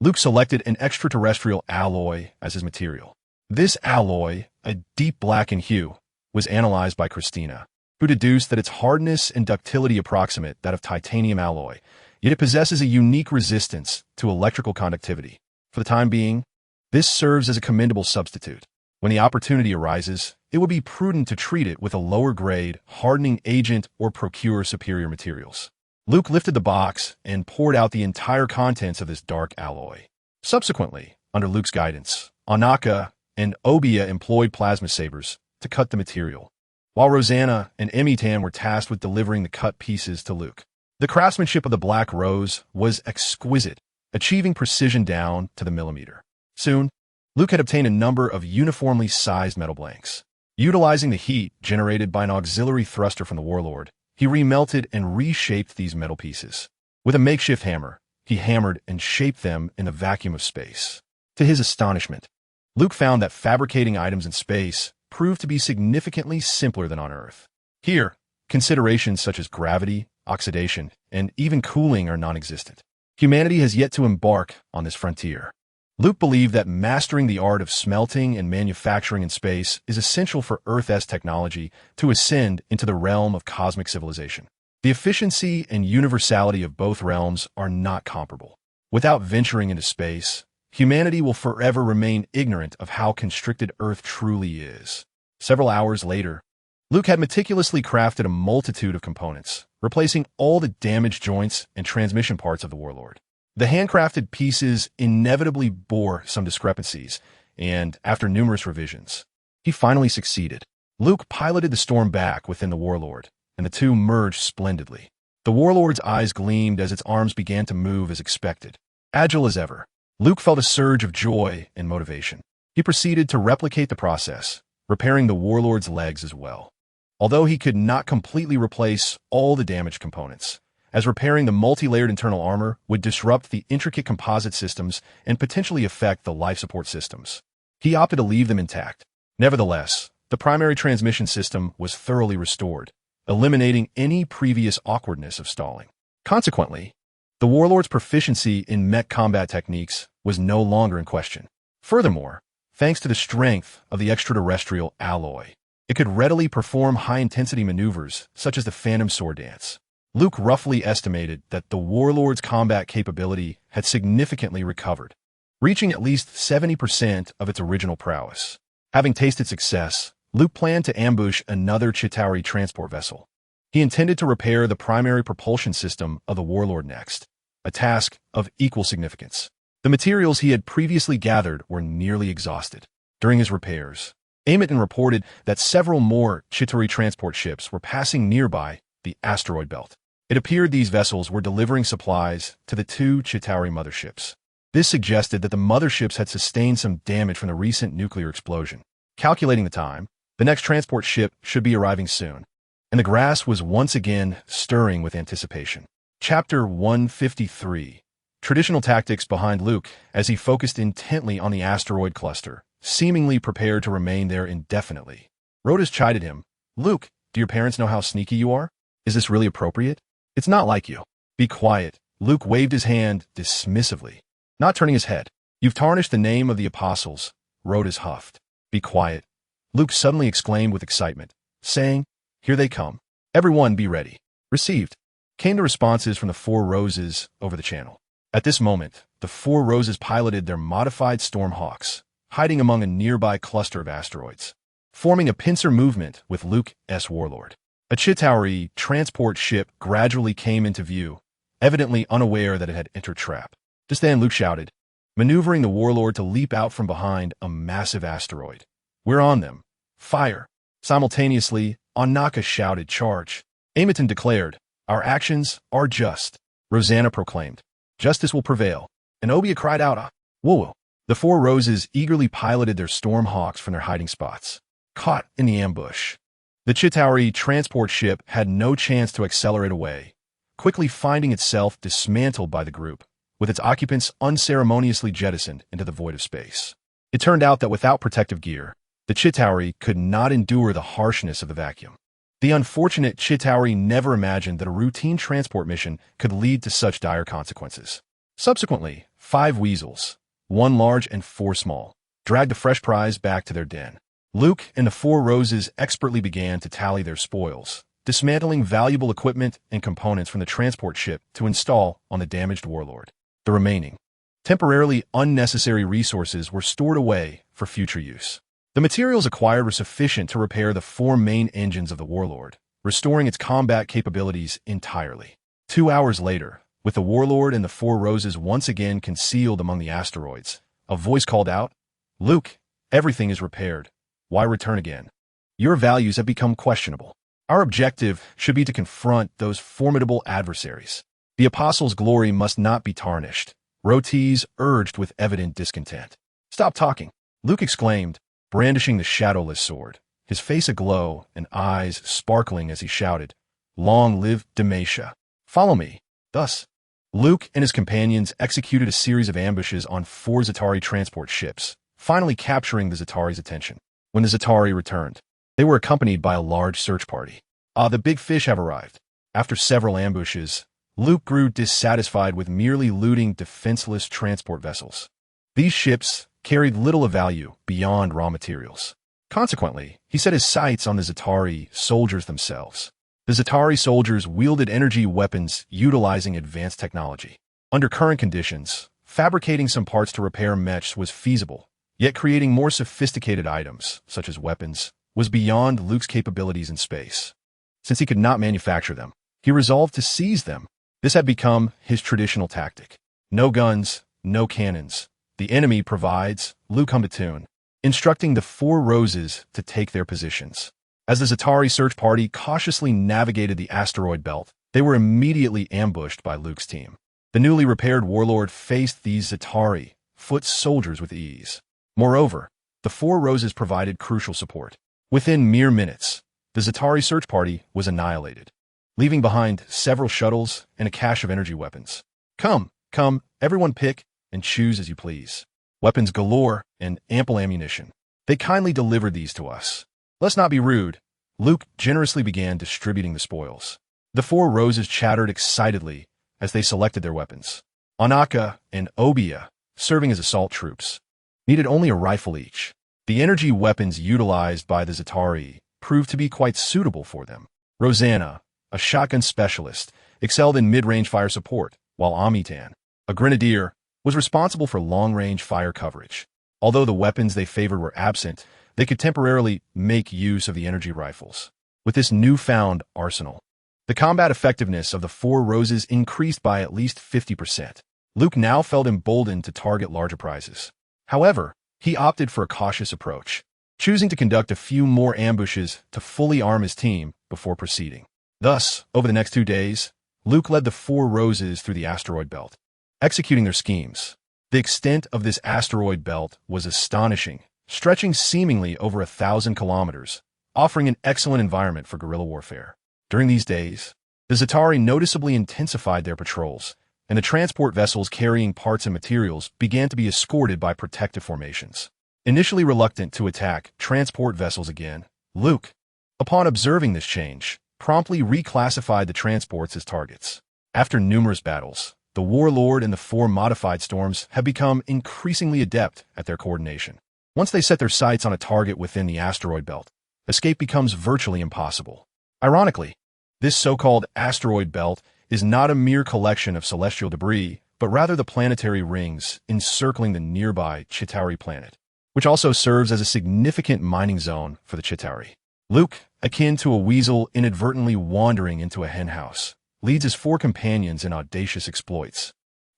Luke selected an extraterrestrial alloy as his material. This alloy, a deep black in hue, was analyzed by Christina, who deduced that its hardness and ductility approximate that of titanium alloy, yet it possesses a unique resistance to electrical conductivity. For the time being, this serves as a commendable substitute. When the opportunity arises, it would be prudent to treat it with a lower-grade hardening agent or procure superior materials. Luke lifted the box and poured out the entire contents of this dark alloy. Subsequently, under Luke's guidance, Anaka and Obia employed plasma sabers to cut the material, while Rosanna and Emitan were tasked with delivering the cut pieces to Luke. The craftsmanship of the Black Rose was exquisite, achieving precision down to the millimeter. Soon, Luke had obtained a number of uniformly sized metal blanks. Utilizing the heat generated by an auxiliary thruster from the warlord, he remelted and reshaped these metal pieces. With a makeshift hammer, he hammered and shaped them in the vacuum of space. To his astonishment, Luke found that fabricating items in space proved to be significantly simpler than on Earth. Here, considerations such as gravity, oxidation, and even cooling are non-existent. Humanity has yet to embark on this frontier. Luke believed that mastering the art of smelting and manufacturing in space is essential for Earth-S technology to ascend into the realm of cosmic civilization. The efficiency and universality of both realms are not comparable. Without venturing into space, humanity will forever remain ignorant of how constricted Earth truly is. Several hours later, Luke had meticulously crafted a multitude of components, replacing all the damaged joints and transmission parts of the Warlord. The handcrafted pieces inevitably bore some discrepancies, and after numerous revisions, he finally succeeded. Luke piloted the storm back within the Warlord, and the two merged splendidly. The Warlord's eyes gleamed as its arms began to move as expected. Agile as ever, Luke felt a surge of joy and motivation. He proceeded to replicate the process, repairing the Warlord's legs as well. Although he could not completely replace all the damaged components, as repairing the multi-layered internal armor would disrupt the intricate composite systems and potentially affect the life support systems, he opted to leave them intact. Nevertheless, the primary transmission system was thoroughly restored, eliminating any previous awkwardness of stalling. Consequently, the Warlord's proficiency in mech combat techniques was no longer in question. Furthermore, thanks to the strength of the extraterrestrial alloy, it could readily perform high-intensity maneuvers such as the Phantom Sword Dance. Luke roughly estimated that the Warlord's combat capability had significantly recovered, reaching at least 70% of its original prowess. Having tasted success, Luke planned to ambush another Chitauri transport vessel. He intended to repair the primary propulsion system of the Warlord next, a task of equal significance. The materials he had previously gathered were nearly exhausted. During his repairs, Amaton reported that several more Chitauri transport ships were passing nearby the asteroid belt. It appeared these vessels were delivering supplies to the two Chitauri motherships. This suggested that the motherships had sustained some damage from the recent nuclear explosion. Calculating the time, the next transport ship should be arriving soon, and the grass was once again stirring with anticipation. Chapter 153. Traditional tactics behind Luke as he focused intently on the asteroid cluster, seemingly prepared to remain there indefinitely. Rotos chided him. Luke, do your parents know how sneaky you are? Is this really appropriate? It's not like you. Be quiet. Luke waved his hand dismissively, not turning his head. You've tarnished the name of the apostles, Rotos huffed. Be quiet, Luke suddenly exclaimed with excitement, saying, Here they come. Everyone be ready. Received. Came the responses from the Four Roses over the channel. At this moment, the Four Roses piloted their modified Stormhawks, hiding among a nearby cluster of asteroids, forming a pincer movement with Luke's Warlord. A Chitauri transport ship gradually came into view, evidently unaware that it had entered trap. Just then Luke shouted, maneuvering the Warlord to leap out from behind a massive asteroid. We're on them. Fire. Simultaneously, Anaka shouted, Charge. Amaton declared, Our actions are just. Rosanna proclaimed, Justice will prevail. And Obia cried out, Whoa. The Four Roses eagerly piloted their Stormhawks from their hiding spots, caught in the ambush. The Chitauri transport ship had no chance to accelerate away, quickly finding itself dismantled by the group, with its occupants unceremoniously jettisoned into the void of space. It turned out that without protective gear, the Chitauri could not endure the harshness of the vacuum. The unfortunate Chitauri never imagined that a routine transport mission could lead to such dire consequences. Subsequently, 5 weasels, 1 large and 4 small, dragged the fresh prize back to their den. Luke and the Four Roses expertly began to tally their spoils, dismantling valuable equipment and components from the transport ship to install on the damaged Warlord. The remaining, temporarily unnecessary resources were stored away for future use. The materials acquired were sufficient to repair the 4 main engines of the Warlord, restoring its combat capabilities entirely. 2 hours later, with the Warlord and the Four Roses once again concealed among the asteroids, a voice called out, Luke, everything is repaired. Why return again? Your values have become questionable. Our objective should be to confront those formidable adversaries. The Apostles' glory must not be tarnished. Rotos urged with evident discontent. Stop talking, Luke exclaimed, brandishing the shadowless sword, his face aglow and eyes sparkling as he shouted, Long live Demacia. Follow me. Thus, Luke and his companions executed a series of ambushes on 4 Chitauri transport ships, finally capturing the Chitauri's attention. When the Chitauri returned, they were accompanied by a large search party. The big fish have arrived. After several ambushes, Luke grew dissatisfied with merely looting defenseless transport vessels. These ships carried little of value beyond raw materials. Consequently, he set his sights on the Chitauri soldiers themselves. The Chitauri soldiers wielded energy weapons utilizing advanced technology. Under current conditions, fabricating some parts to repair mechs was feasible, yet creating more sophisticated items, such as weapons, was beyond Luke's capabilities in space. Since he could not manufacture them, he resolved to seize them. This had become his traditional tactic. No guns, no cannons. The enemy provides, Luke hummed a tune, instructing the four roses to take their positions. As the Chitauri search party cautiously navigated the asteroid belt, they were immediately ambushed by Luke's team. The newly repaired warlord faced these Chitauri, foot soldiers with ease. Moreover, the four roses provided crucial support. Within mere minutes, the Chitauri search party was annihilated, leaving behind several shuttles and a cache of energy weapons. Come, everyone pick and choose as you please. Weapons galore and ample ammunition. They kindly delivered these to us. Let's not be rude. Luke generously began distributing the spoils. The four roses chattered excitedly as they selected their weapons. Anaka and Obia, serving as assault troops, needed only a rifle each. The energy weapons utilized by the Chitauri proved to be quite suitable for them. Rosanna, a shotgun specialist, excelled in mid-range fire support, while Amitan, a grenadier, was responsible for long-range fire coverage. Although the weapons they favored were absent, they could temporarily make use of the energy rifles. With this newfound arsenal, the combat effectiveness of the four roses increased by at least 50%. Luke now felt emboldened to target larger prizes. However, he opted for a cautious approach, choosing to conduct a few more ambushes to fully arm his team before proceeding. Thus, over the next 2 days, Luke led the four roses through the asteroid belt, executing their schemes. The extent of this asteroid belt was astonishing, stretching seemingly over 1,000 kilometers, offering an excellent environment for guerrilla warfare. During these days, the Chitauri noticeably intensified their patrols, and the transport vessels carrying parts and materials began to be escorted by protective formations. Initially reluctant to attack transport vessels again, Luke, upon observing this change, promptly reclassified the transports as targets. After numerous battles, the warlord and the four modified storms have become increasingly adept at their coordination. Once they set their sights on a target within the asteroid belt, escape becomes virtually impossible. Ironically, this so-called asteroid belt is not a mere collection of celestial debris, but rather the planetary rings encircling the nearby Chitauri planet, which also serves as a significant mining zone for the Chitauri. Luke, akin to a weasel inadvertently wandering into a henhouse, leads his four companions in audacious exploits,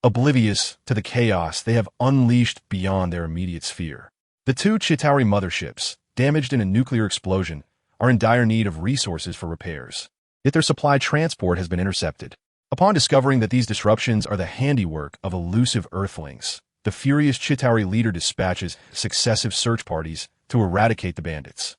oblivious to the chaos they have unleashed beyond their immediate sphere. The two Chitauri motherships, damaged in a nuclear explosion, are in dire need of resources for repairs, yet their supply transport has been intercepted. Upon discovering that these disruptions are the handiwork of elusive Earthlings, the furious Chitauri leader dispatches successive search parties to eradicate the bandits.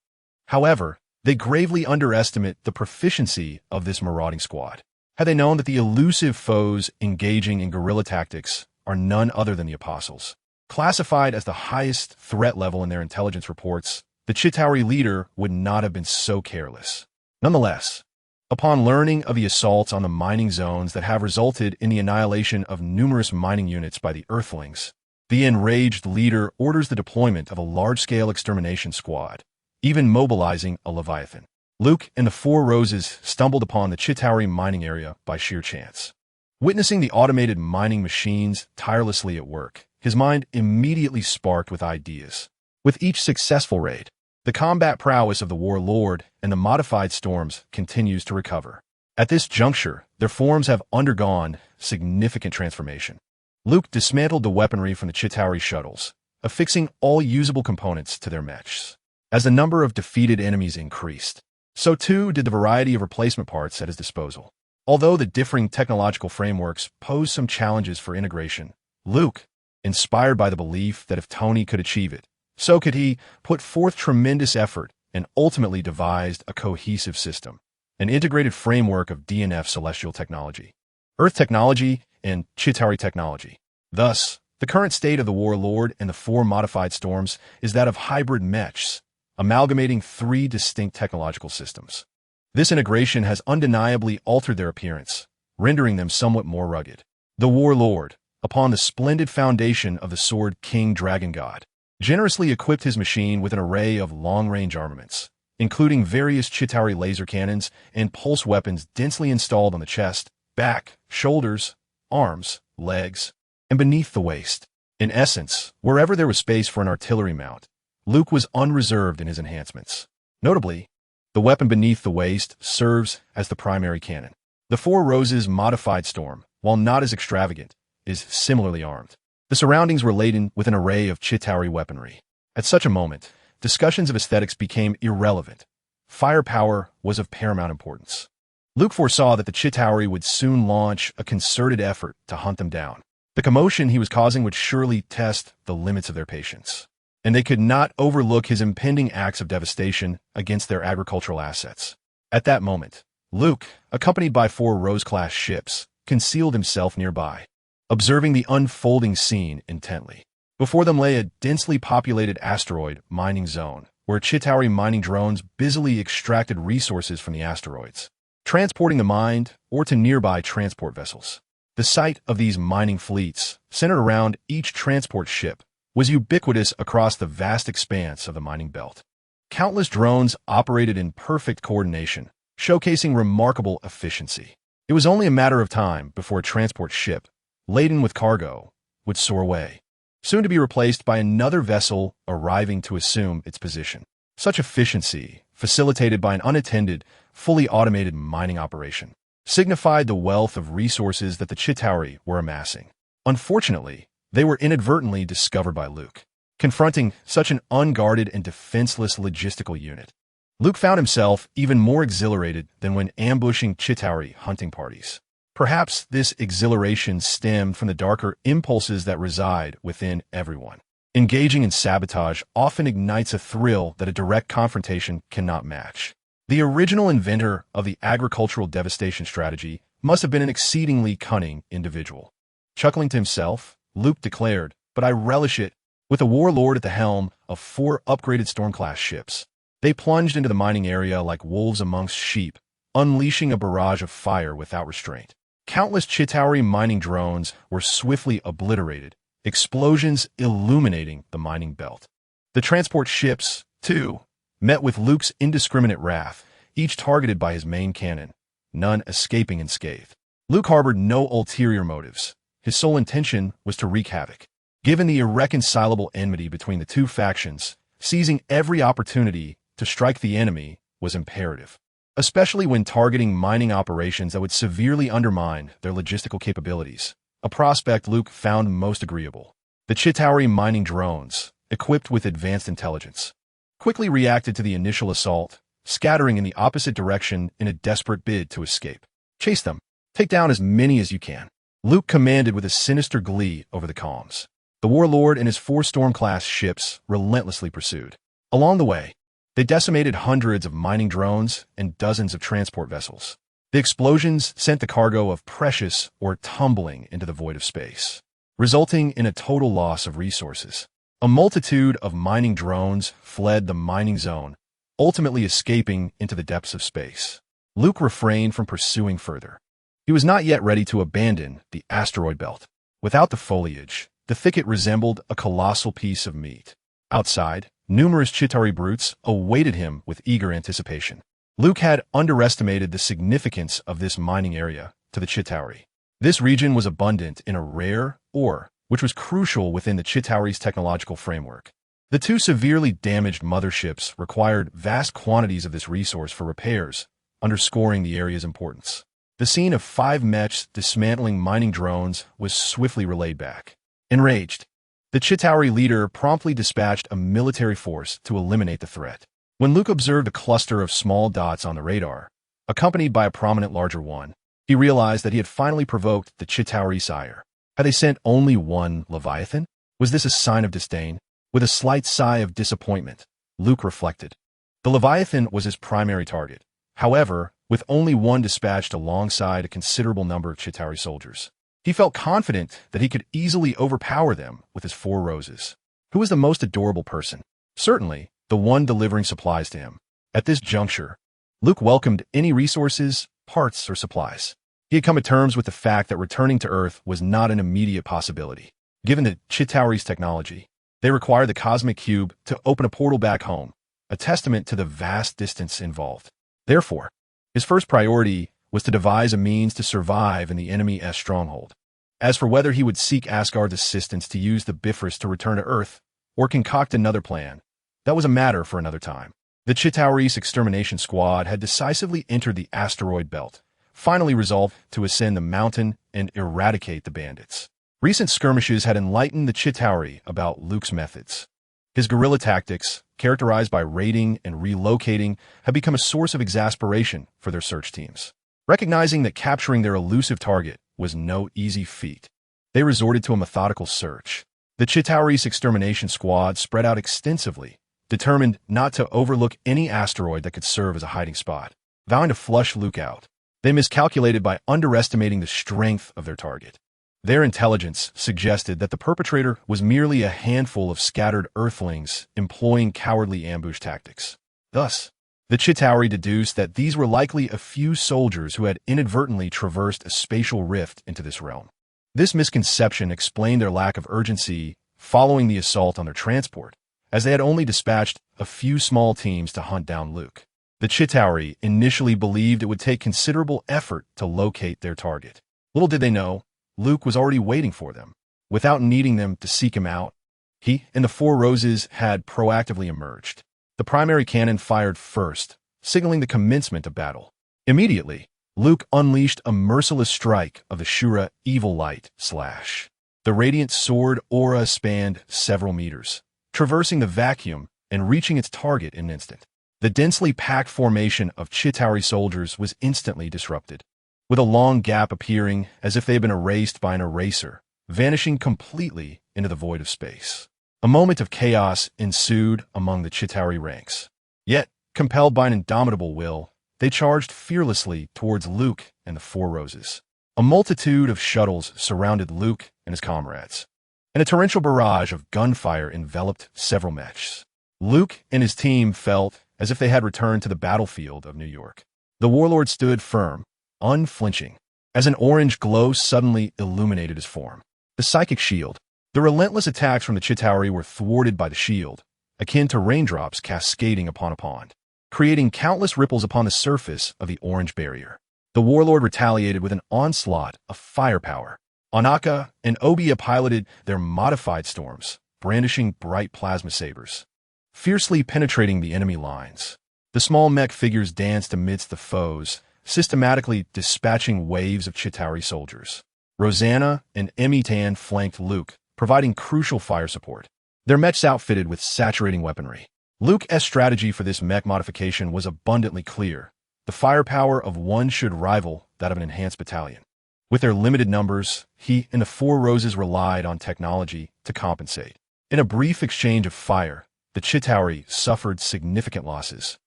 However, they gravely underestimate the proficiency of this marauding squad. Had they known that the elusive foes engaging in guerrilla tactics are none other than the Apostles, classified as the highest threat level in their intelligence reports, the Chitauri leader would not have been so careless. Nonetheless, upon learning of the assaults on the mining zones that have resulted in the annihilation of numerous mining units by the Earthlings, the enraged leader orders the deployment of a large-scale extermination squad, even mobilizing a Leviathan. Luke and the four roses stumbled upon the Chitauri mining area by sheer chance. Witnessing the automated mining machines tirelessly at work, his mind immediately sparked with ideas. With each successful raid, the combat prowess of the warlord and the modified storms continues to recover. At this juncture, their forms have undergone significant transformation. Luke dismantled the weaponry from the Chitauri shuttles, affixing all usable components to their mechs. As the number of defeated enemies increased, so too did the variety of replacement parts at his disposal. Although the differing technological frameworks posed some challenges for integration, Luke, inspired by the belief that if Tony could achieve it, so could he, put forth tremendous effort and ultimately devised a cohesive system, an integrated framework of DNF celestial technology, Earth technology, and Chitauri technology. Thus, the current state of the warlord and the four modified storms is that of hybrid mechs, amalgamating three distinct technological systems. This integration has undeniably altered their appearance, rendering them somewhat more rugged. The warlord, upon the splendid foundation of the sword King Dragon God, generously equipped his machine with an array of long-range armaments, including various Chitauri laser cannons and pulse weapons densely installed on the chest, back, shoulders, arms, legs, and beneath the waist. In essence, wherever there was space for an artillery mount, Luke was unreserved in his enhancements. Notably, the weapon beneath the waist serves as the primary cannon. The Four Roses modified Storm, while not as extravagant, is similarly armed. The surroundings were laden with an array of Chitauri weaponry. At such a moment, discussions of aesthetics became irrelevant. Firepower was of paramount importance. Luke foresaw that the Chitauri would soon launch a concerted effort to hunt them down. The commotion he was causing would surely test the limits of their patience, and they could not overlook his impending acts of devastation against their agricultural assets. At that moment, Luke, accompanied by 4 Rose-class ships, concealed himself nearby, observing the unfolding scene intently. Before them lay a densely populated asteroid mining zone, where Chitauri mining drones busily extracted resources from the asteroids, transporting the mined or to nearby transport vessels. The sight of these mining fleets, centered around each transport ship, was ubiquitous across the vast expanse of the mining belt. Countless drones operated in perfect coordination, showcasing remarkable efficiency. It was only a matter of time before a transport ship, laden with cargo, would soar away, soon to be replaced by another vessel arriving to assume its position. Such efficiency, facilitated by an unattended, fully automated mining operation, signified the wealth of resources that the Chitauri were amassing. Unfortunately, they were inadvertently discovered by Luke. Confronting such an unguarded and defenseless logistical unit, Luke found himself even more exhilarated than when ambushing Chitauri hunting parties. Perhaps this exhilaration stemmed from the darker impulses that reside within everyone. Engaging in sabotage often ignites a thrill that a direct confrontation cannot match. The original inventor of the agricultural devastation strategy must have been an exceedingly cunning individual. Chuckling to himself, Luke declared, "But I relish it." With a warlord at the helm of 4 upgraded Storm-class ships, they plunged into the mining area like wolves amongst sheep, unleashing a barrage of fire without restraint. Countless Chitauri mining drones were swiftly obliterated, explosions illuminating the mining belt. The transport ships, too, met with Luke's indiscriminate wrath, each targeted by his main cannon, none escaping unscathed. Luke harbored no ulterior motives. His sole intention was to wreak havoc. Given the irreconcilable enmity between the two factions, seizing every opportunity to strike the enemy was imperative, especially when targeting mining operations that would severely undermine their logistical capabilities, a prospect Luke found most agreeable. The Chitauri mining drones, equipped with advanced intelligence, quickly reacted to the initial assault, scattering in the opposite direction in a desperate bid to escape. "Chase them. Take down as many as you can," Luke commanded with a sinister glee over the comms. The warlord and his 4 Storm-class ships relentlessly pursued. Along the way, they decimated hundreds of mining drones and dozens of transport vessels. The explosions sent the cargo of precious ore tumbling into the void of space, resulting in a total loss of resources. A multitude of mining drones fled the mining zone, ultimately escaping into the depths of space. Luke refrained from pursuing further. He was not yet ready to abandon the asteroid belt. Without the foliage, the thicket resembled a colossal piece of meat. Outside, numerous Chitauri brutes awaited him with eager anticipation. Luke had underestimated the significance of this mining area to the Chitauri. This region was abundant in a rare ore, which was crucial within the Chitauri's technological framework. The 2 severely damaged motherships required vast quantities of this resource for repairs, underscoring the area's importance. The scene of 5 mechs dismantling mining drones was swiftly relayed back. Enraged, the Chitauri leader promptly dispatched a military force to eliminate the threat. When Luke observed a cluster of small dots on the radar, accompanied by a prominent larger one, he realized that he had finally provoked the Chitauri's ire. Had they sent only one Leviathan? Was this a sign of disdain? With a slight sigh of disappointment, Luke reflected. The Leviathan was his primary target. However, with only one dispatched alongside a considerable number of Chitauri soldiers, he felt confident that he could easily overpower them with his 4 roses. Who was the most adorable person? Certainly, the one delivering supplies to him. At this juncture, Luke welcomed any resources, parts, or supplies. He had come to terms with the fact that returning to Earth was not an immediate possibility. Given the Chitauri's technology, they required the cosmic cube to open a portal back home, a testament to the vast distance involved. Therefore, his first priority was to devise a means to survive in the enemy's stronghold. As for whether he would seek Asgard's assistance to use the Bifrost to return to Earth, or concoct another plan, that was a matter for another time. The Chitauri's extermination squad had decisively entered the asteroid belt, finally resolved to ascend the mountain and eradicate the bandits. Recent skirmishes had enlightened the Chitauri about Luke's methods. His guerrilla tactics, characterized by raiding and relocating, had become a source of exasperation for their search teams. Recognizing that capturing their elusive target was no easy feat, they resorted to a methodical search. The Chitauri's extermination squad spread out extensively, determined not to overlook any asteroid that could serve as a hiding spot. Vowing to flush Luke out, they miscalculated by underestimating the strength of their target. Their intelligence suggested that the perpetrator was merely a handful of scattered Earthlings employing cowardly ambush tactics. Thus, the Chitauri deduced that these were likely a few soldiers who had inadvertently traversed a spatial rift into this realm. This misconception explained their lack of urgency following the assault on their transport, as they had only dispatched a few small teams to hunt down Luke. The Chitauri initially believed it would take considerable effort to locate their target. Little did they know, Luke was already waiting for them. Without needing them to seek him out, he and the Four Roses had proactively emerged. The primary cannon fired first, signaling the commencement of battle. Immediately, Luke unleashed a merciless strike of the Shura evil light slash. The radiant sword aura spanned several meters, traversing the vacuum and reaching its target in an instant. The densely packed formation of Chitauri soldiers was instantly disrupted, with a long gap appearing as if they had been erased by an eraser, vanishing completely into the void of space. A moment of chaos ensued among the Chitauri ranks. Yet, compelled by an indomitable will, they charged fearlessly towards Luke and the Four Roses. A multitude of shuttles surrounded Luke and his comrades, and a torrential barrage of gunfire enveloped several mechs. Luke and his team felt as if they had returned to the battlefield of New York. The warlord stood firm, unflinching, as an orange glow suddenly illuminated his form. The psychic shield. The relentless attacks from the Chitauri were thwarted by the shield, akin to raindrops cascading upon a pond, creating countless ripples upon the surface of the orange barrier. The warlord retaliated with an onslaught of firepower. Anaka and Obia piloted their modified storms, brandishing bright plasma sabers, fiercely penetrating the enemy lines. The small mech figures danced amidst the foes, systematically dispatching waves of Chitauri soldiers. Rosanna and Emitan flanked Luke, providing crucial fire support. Their mechs outfitted with saturating weaponry. Luke's strategy for this mech modification was abundantly clear. The firepower of one should rival that of an enhanced battalion. With their limited numbers, he and the Four Roses relied on technology to compensate. In a brief exchange of fire, the Chitauri suffered significant losses.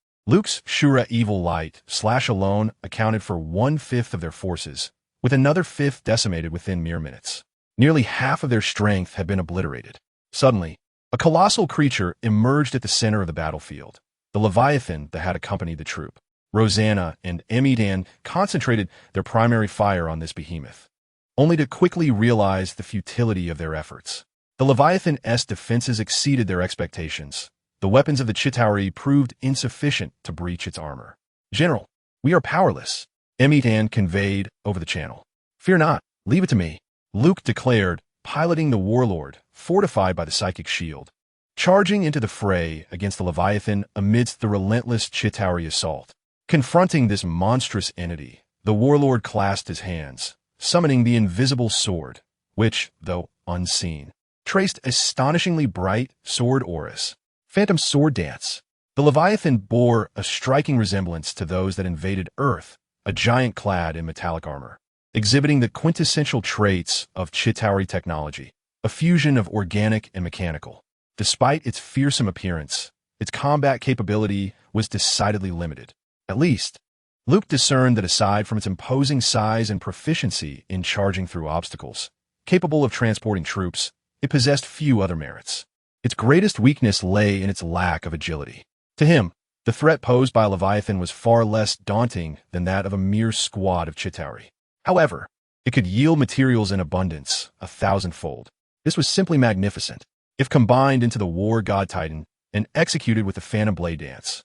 Luke's Shura evil light slash alone accounted for 1/5 of their forces, with another fifth decimated within mere minutes. Nearly half of their strength had been obliterated. Suddenly, a colossal creature emerged at the center of the battlefield, the Leviathan that had accompanied the troop. Rosanna and Emidan concentrated their primary fire on this behemoth, only to quickly realize the futility of their efforts. The Leviathan's defenses exceeded their expectations. The weapons of the Chitauri proved insufficient to breach its armor. "General, we are powerless," Emidan conveyed over the channel. "Fear not, leave it to me," Luke declared, piloting the warlord, fortified by the psychic shield, charging into the fray against the Leviathan amidst the relentless Chitauri assault. Confronting this monstrous entity, the warlord clasped his hands, summoning the invisible sword, which, though unseen, traced astonishingly bright sword auras. Phantom sword dance. The Leviathan bore a striking resemblance to those that invaded Earth, a giant clad in metallic armor, exhibiting the quintessential traits of Chitauri technology, a fusion of organic and mechanical. Despite its fearsome appearance, its combat capability was decidedly limited. At least, Luke discerned that aside from its imposing size and proficiency in charging through obstacles, capable of transporting troops, it possessed few other merits. Its greatest weakness lay in its lack of agility. To him, the threat posed by Leviathan was far less daunting than that of a mere squad of Chitauri. However, it could yield materials in abundance, 1,000-fold. This was simply magnificent. If combined into the war god titan, and executed with the Phantom Blade Dance.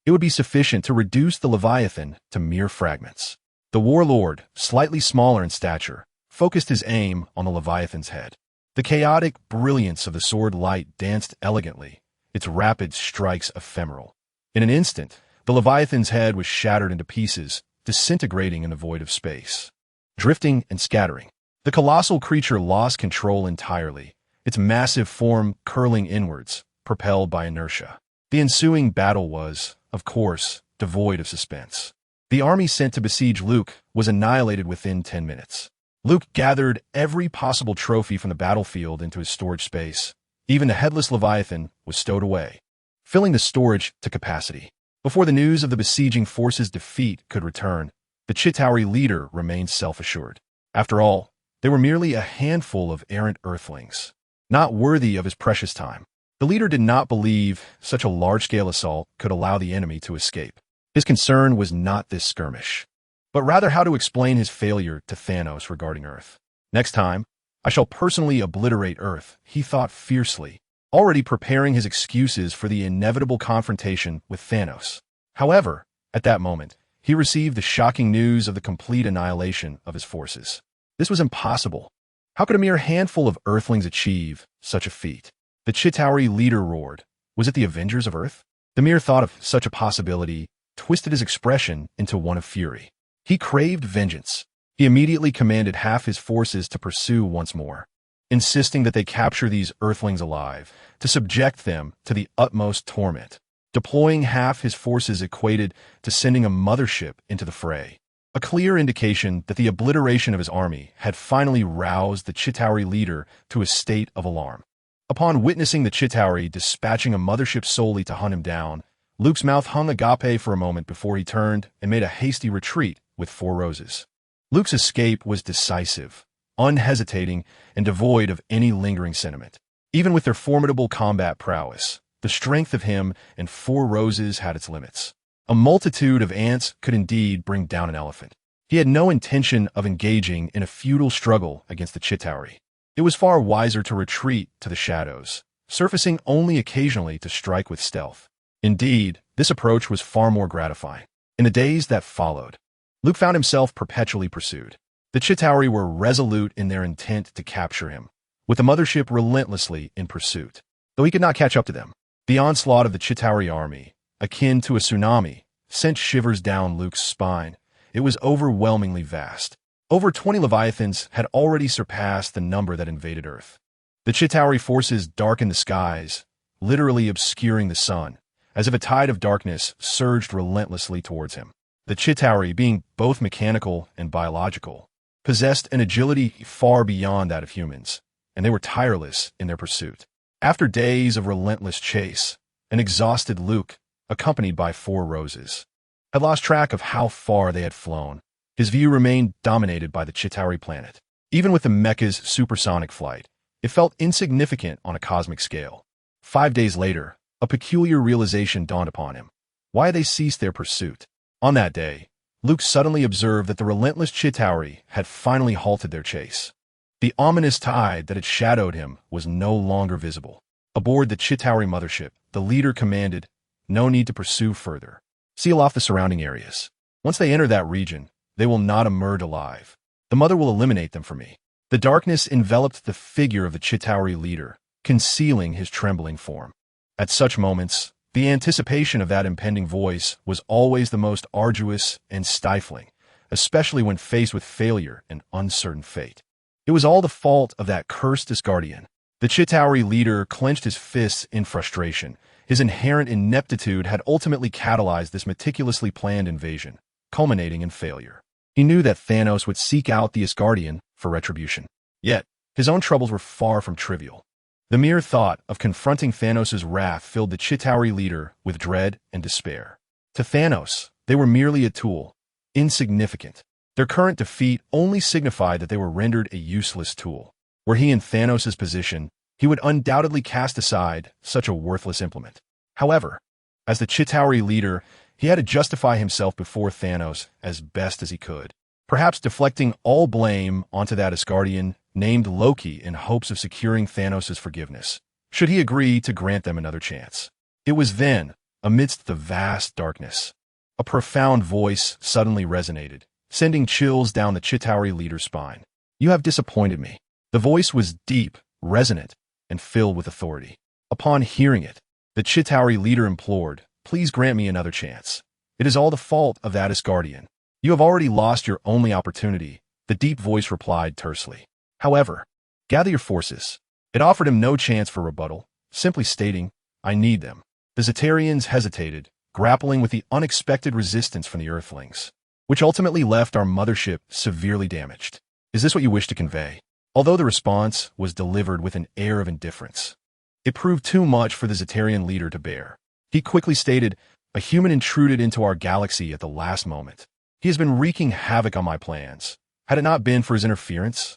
It would be sufficient to reduce the Leviathan to mere fragments. The warlord, slightly smaller in stature, focused his aim on the Leviathan's head. The chaotic brilliance of the sword light danced elegantly, its rapid strikes ephemeral. In an instant, the Leviathan's head was shattered into pieces, disintegrating in the void of space. Drifting and scattering, the colossal creature lost control entirely, its massive form curling inwards, propelled by inertia. The ensuing battle was, of course, devoid of suspense. The army sent to besiege Luke was annihilated within 10 minutes. Luke gathered every possible trophy from the battlefield into his storage space. Even the headless Leviathan was stowed away, filling the storage to capacity. Before the news of the besieging forces' defeat could return, the Chitauri leader remained self-assured. After all, they were merely a handful of errant earthlings, not worthy of his precious time. The leader did not believe such a large-scale assault could allow the enemy to escape. His concern was not this skirmish, but rather how to explain his failure to Thanos regarding Earth. Next time, I shall personally obliterate Earth, he thought fiercely, already preparing his excuses for the inevitable confrontation with Thanos. However, at that moment, he received the shocking news of the complete annihilation of his forces. This was impossible. How could a mere handful of Earthlings achieve such a feat? The Chitauri leader roared. Was it the Avengers of Earth? The mere thought of such a possibility twisted his expression into one of fury. He craved vengeance. He immediately commanded half his forces to pursue once more, insisting that they capture these Earthlings alive, to subject them to the utmost torment. Deploying half his forces equated to sending a mothership into the fray, a clear indication that the obliteration of his army had finally roused the Chitauri leader to a state of alarm. Upon witnessing the Chitauri dispatching a mothership solely to hunt him down, Luke's mouth hung agape for a moment before he turned and made a hasty retreat with 4 roses. Luke's escape was decisive, unhesitating, and devoid of any lingering sentiment. Even with their formidable combat prowess, the strength of him and 4 roses had its limits. A multitude of ants could indeed bring down an elephant. He had no intention of engaging in a futile struggle against the Chitauri. It was far wiser to retreat to the shadows, surfacing only occasionally to strike with stealth. Indeed, this approach was far more gratifying. In the days that followed, Luke found himself perpetually pursued. The Chitauri were resolute in their intent to capture him, with the mothership relentlessly in pursuit. Though he could not catch up to them, the onslaught of the Chitauri army, akin to a tsunami, sent shivers down Luke's spine. It was overwhelmingly vast. Over 20 Leviathans had already surpassed the number that invaded Earth. The Chitauri forces darkened the skies, literally obscuring the sun, as if a tide of darkness surged relentlessly towards him. The Chitauri, being both mechanical and biological, possessed an agility far beyond that of humans, and they were tireless in their pursuit. After days of relentless chase, an exhausted Luke, accompanied by 4 roses, had lost track of how far they had flown. His view remained dominated by the Chitauri planet. Even with the mecha's supersonic flight, it felt insignificant on a cosmic scale. 5 days later, a peculiar realization dawned upon him. Why had they ceased their pursuit? On that day, Luke suddenly observed that the relentless Chitauri had finally halted their chase. The ominous tide that had shadowed him was no longer visible. Aboard the Chitauri mothership, the leader commanded, "No need to pursue further. Seal off the surrounding areas. Once they enter that region, they will not emerge alive. The mother will eliminate them for me." The darkness enveloped the figure of the Chitauri leader, concealing his trembling form. At such moments, the anticipation of that impending voice was always the most arduous and stifling, especially when faced with failure and uncertain fate. It was all the fault of that cursed Asgardian. The Chitauri leader clenched his fists in frustration. His inherent ineptitude had ultimately catalyzed this meticulously planned invasion, culminating in failure. He knew that Thanos would seek out the Asgardian for retribution. Yet, his own troubles were far from trivial. The mere thought of confronting Thanos' wrath filled the Chitauri leader with dread and despair. To Thanos, they were merely a tool, insignificant. Their current defeat only signified that they were rendered a useless tool. Were he in Thanos' position, he would undoubtedly cast aside such a worthless implement. However, as the Chitauri leader, he had to justify himself before Thanos as best as he could, perhaps deflecting all blame onto that Asgardian named Loki in hopes of securing Thanos' forgiveness, should he agree to grant them another chance. It was then, amidst the vast darkness, a profound voice suddenly resonated, sending chills down the Chitauri leader's spine. "You have disappointed me." The voice was deep, resonant, and filled with authority. Upon hearing it, the Chitauri leader implored, "Please grant me another chance. It is all the fault of that Asgardian. You have already lost your only opportunity," the deep voice replied tersely. "However, gather your forces." It offered him no chance for rebuttal, simply stating, "I need them." The Xetarians hesitated, grappling with the unexpected resistance from the Earthlings, which ultimately left our mothership severely damaged. "Is this what you wish to convey?" Although the response was delivered with an air of indifference, it proved too much for the Xetarian leader to bear. He quickly stated, "A human intruded into our galaxy at the last moment. He has been wreaking havoc on my plans. Had it not been for his interference,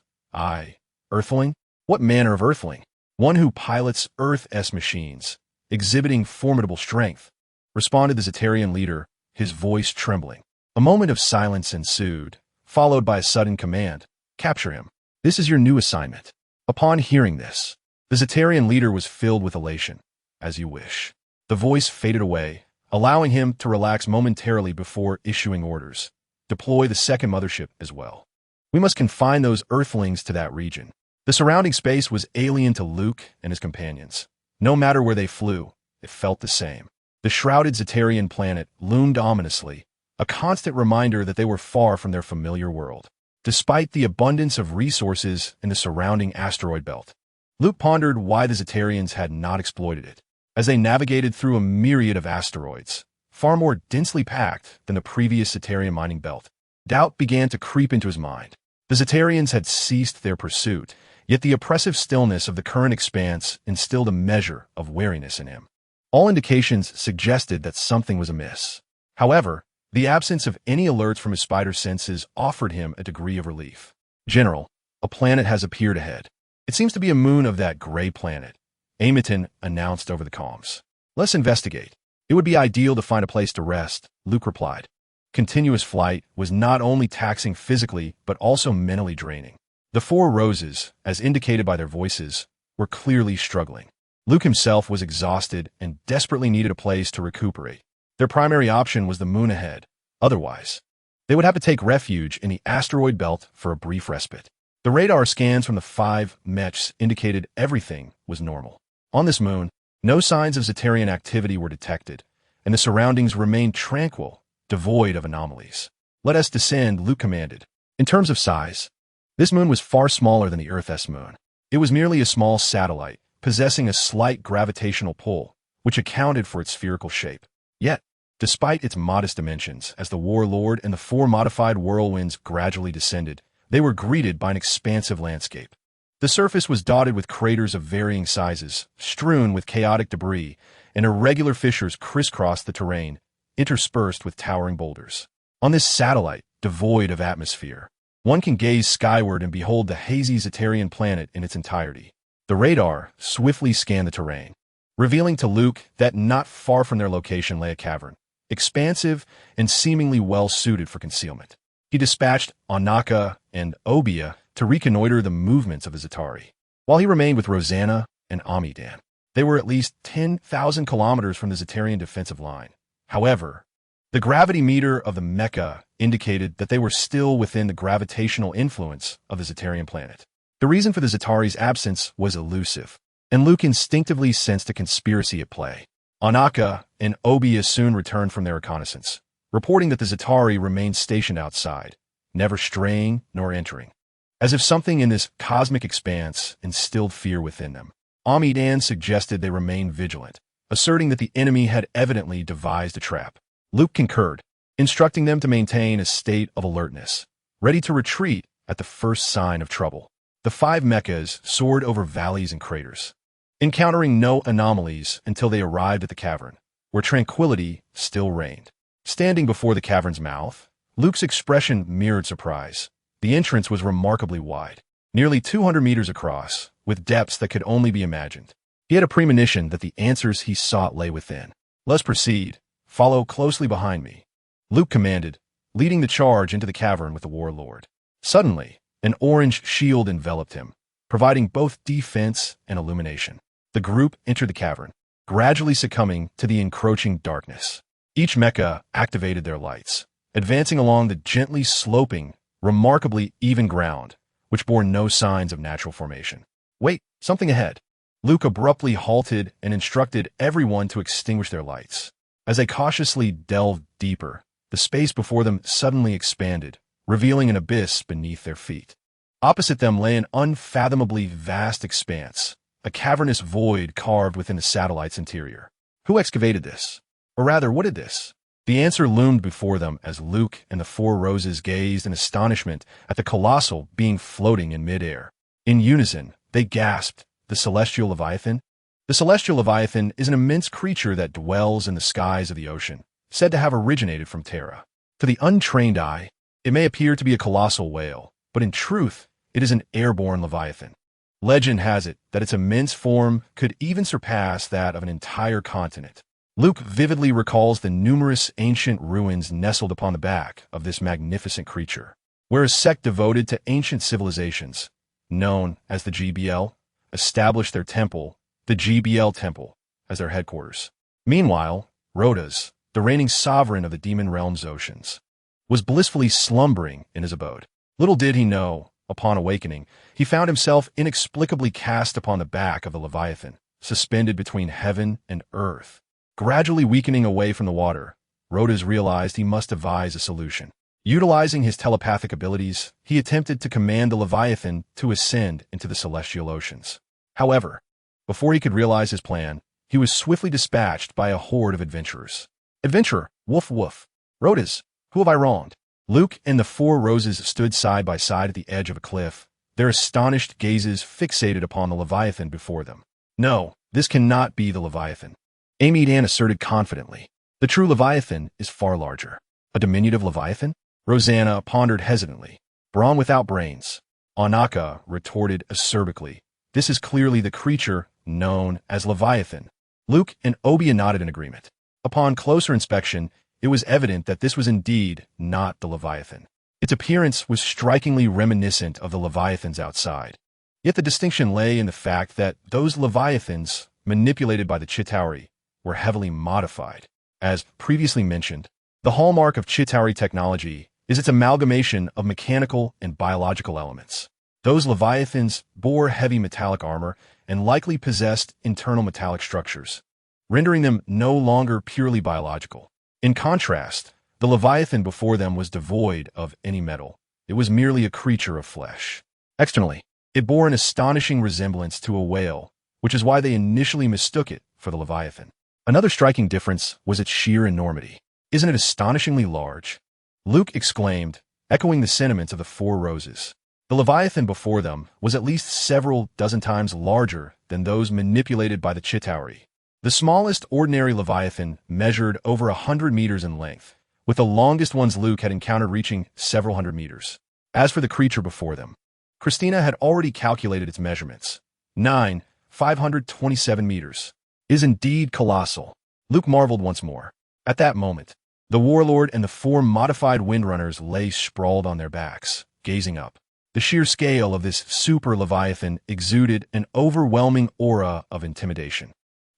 Earthling? What manner of Earthling?" "One who pilots Earth-S machines, exhibiting formidable strength," responded the Xetarian leader, his voice trembling. A moment of silence ensued, followed by a sudden command, "Capture him. This is your new assignment." Upon hearing this, the Xetarian leader was filled with elation. "As you wish." The voice faded away, allowing him to relax momentarily before issuing orders. "Deploy the second mothership as well. We must confine those Earthlings to that region." The surrounding space was alien to Luke and his companions. No matter where they flew, it felt the same. The shrouded Xetarian planet loomed ominously, a constant reminder that they were far from their familiar world. Despite the abundance of resources in the surrounding asteroid belt, Luke pondered why the Xetarians had not exploited it. As they navigated through a myriad of asteroids, far more densely packed than the previous Xetarian mining belt, doubt began to creep into his mind. The Xetarians had ceased their pursuit, yet the oppressive stillness of the current expanse instilled a measure of wariness in him. All indications suggested that something was amiss. However, the absence of any alerts from his spider senses offered him a degree of relief. "General, a planet has appeared ahead. It seems to be a moon of that gray planet," Amiton announced over the comms. "Let's investigate. It would be ideal to find a place to rest," Luke replied. Continuous flight was not only taxing physically but also mentally draining. The four Roses, as indicated by their voices, were clearly struggling. Luke himself was exhausted and desperately needed a place to recuperate. Their primary option was the moon ahead. Otherwise, they would have to take refuge in the asteroid belt for a brief respite. The radar scans from the 5 mechs indicated everything was normal. On this moon, no signs of Xetarian activity were detected, and the surroundings remained tranquil, devoid of anomalies. "Let us descend," Luke commanded. In terms of size, this moon was far smaller than the Earth-S moon. It was merely a small satellite, possessing a slight gravitational pull, which accounted for its spherical shape. Yet, despite its modest dimensions, as the Warlord and the 4 modified whirlwinds gradually descended, they were greeted by an expansive landscape. The surface was dotted with craters of varying sizes, strewn with chaotic debris, and irregular fissures crisscrossed the terrain, interspersed with towering boulders. On this satellite, devoid of atmosphere, one can gaze skyward and behold the hazy Xetarian planet in its entirety. The radar swiftly scanned the terrain, revealing to Luke that not far from their location lay a cavern, expansive and seemingly well-suited for concealment. He dispatched Anaka and Obia to reconnoiter the movements of the Chitauri, while he remained with Rosanna and Amidan. They were at least 10,000 kilometers from the Xetarian defensive line. However, the gravity meter of the mecha indicated that they were still within the gravitational influence of the Xetarian planet. The reason for the Xitauri's absence was elusive, and Luke instinctively sensed a conspiracy at play. Anaka and Obia soon returned from their reconnaissance, reporting that the Chitauri remained stationed outside, never straying nor entering, as if something in this cosmic expanse instilled fear within them. Amidan suggested they remain vigilant, asserting that the enemy had evidently devised a trap. Luke concurred, instructing them to maintain a state of alertness, ready to retreat at the first sign of trouble. The 5 mechas soared over valleys and craters, encountering no anomalies until they arrived at the cavern, where tranquility still reigned. Standing before the cavern's mouth, Luke's expression mirrored surprise. The entrance was remarkably wide, nearly 200 meters across, with depths that could only be imagined. He had a premonition that the answers he sought lay within. "Let's proceed. Follow closely behind me," Luke commanded, leading the charge into the cavern with the Warlord. Suddenly, an orange shield enveloped him, providing both defense and illumination. The group entered the cavern, gradually succumbing to the encroaching darkness. Each mecha activated their lights, advancing along the gently sloping, remarkably even ground, which bore no signs of natural formation. Wait, something ahead. Luke abruptly halted and instructed everyone to extinguish their lights. As they cautiously delved deeper, the space before them suddenly expanded, revealing an abyss beneath their feet. Opposite them lay an unfathomably vast expanse, a cavernous void carved within the satellite's interior. Who excavated this? Or rather, what did this? The answer loomed before them as Luke and the Four Roses gazed in astonishment at the colossal being floating in midair. In unison, they gasped, "The Celestial Leviathan?" The Celestial Leviathan is an immense creature that dwells in the skies of the ocean, said to have originated from Terra. To the untrained eye, it may appear to be a colossal whale, but in truth, it is an airborne Leviathan. Legend has it that its immense form could even surpass that of an entire continent. Luke vividly recalls the numerous ancient ruins nestled upon the back of this magnificent creature, where a sect devoted to ancient civilizations, known as the GBL, established their temple, the GBL Temple, as their headquarters. Meanwhile, Rotos, the reigning sovereign of the demon realm's oceans, was blissfully slumbering in his abode. Little did he know, upon awakening, he found himself inexplicably cast upon the back of the Leviathan, suspended between heaven and earth. Gradually weakening away from the water, Rotos realized he must devise a solution. Utilizing his telepathic abilities, he attempted to command the Leviathan to ascend into the celestial oceans. However, before he could realize his plan, he was swiftly dispatched by a horde of adventurers. "Adventurer, woof woof. Rotos, who have I wronged?" Luke and the Four Roses stood side by side at the edge of a cliff, their astonished gazes fixated upon the Leviathan before them. "No, this cannot be the Leviathan," Amy Dan asserted confidently. "The true Leviathan is far larger." "A diminutive Leviathan?" Rosanna pondered hesitantly. "Brawn without brains," Anaka retorted acerbically. "This is clearly the creature known as Leviathan." Luke and Obia nodded in agreement. Upon closer inspection, it was evident that this was indeed not the Leviathan. Its appearance was strikingly reminiscent of the Leviathans outside. Yet the distinction lay in the fact that those Leviathans, manipulated by the Chitauri, were heavily modified. As previously mentioned, the hallmark of Chitauri technology is its amalgamation of mechanical and biological elements. Those Leviathans bore heavy metallic armor and likely possessed internal metallic structures, rendering them no longer purely biological. In contrast, the Leviathan before them was devoid of any metal. It was merely a creature of flesh. Externally, it bore an astonishing resemblance to a whale, which is why they initially mistook it for the Leviathan. Another striking difference was its sheer enormity. "Isn't it astonishingly large?" Luke exclaimed, echoing the sentiments of the Four Roses. The Leviathan before them was at least several dozen times larger than those manipulated by the Chitauri. The smallest ordinary Leviathan measured over 100 meters in length, with the longest ones Luke had encountered reaching several hundred meters. As for the creature before them, Christina had already calculated its measurements. 527 meters. It is indeed colossal. Luke marveled once more. At that moment, the warlord and the four modified windrunners lay sprawled on their backs, gazing up. The sheer scale of this super Leviathan exuded an overwhelming aura of intimidation,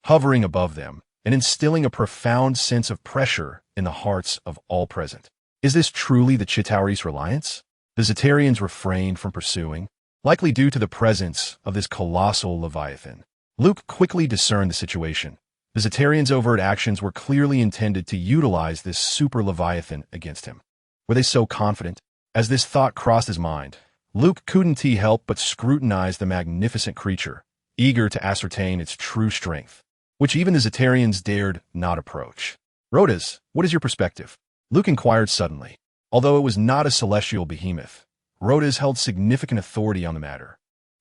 hovering above them and instilling a profound sense of pressure in the hearts of all present. Is this truly the Chitauri's reliance? The Zetarians refrained from pursuing, likely due to the presence of this colossal Leviathan. Luke quickly discerned the situation. The Zetarians' overt actions were clearly intended to utilize this super Leviathan against him. Were they so confident? As this thought crossed his mind, Luke couldn't help but scrutinize the magnificent creature, eager to ascertain its true strength, which even the Zetarians dared not approach. "Rotos, what is your perspective?" Luke inquired suddenly. Although it was not a celestial behemoth, Rotos held significant authority on the matter,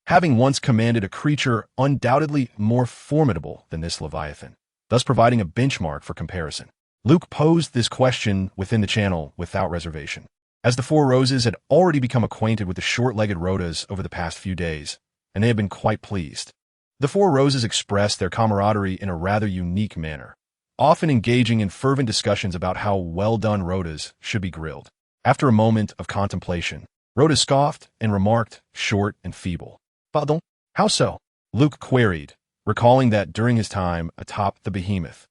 having once commanded a creature undoubtedly more formidable than this Leviathan, thus providing a benchmark for comparison. Luke posed this question within the channel without reservation. As the Four Roses had already become acquainted with the short-legged Rotos over the past few days, and they had been quite pleased. The Four Roses expressed their camaraderie in a rather unique manner, often engaging in fervent discussions about how well-done Rotos should be grilled. After a moment of contemplation, Rotos scoffed and remarked, short and feeble, "Pardon? How so?" Luke queried, recalling that during his time atop the behemoth,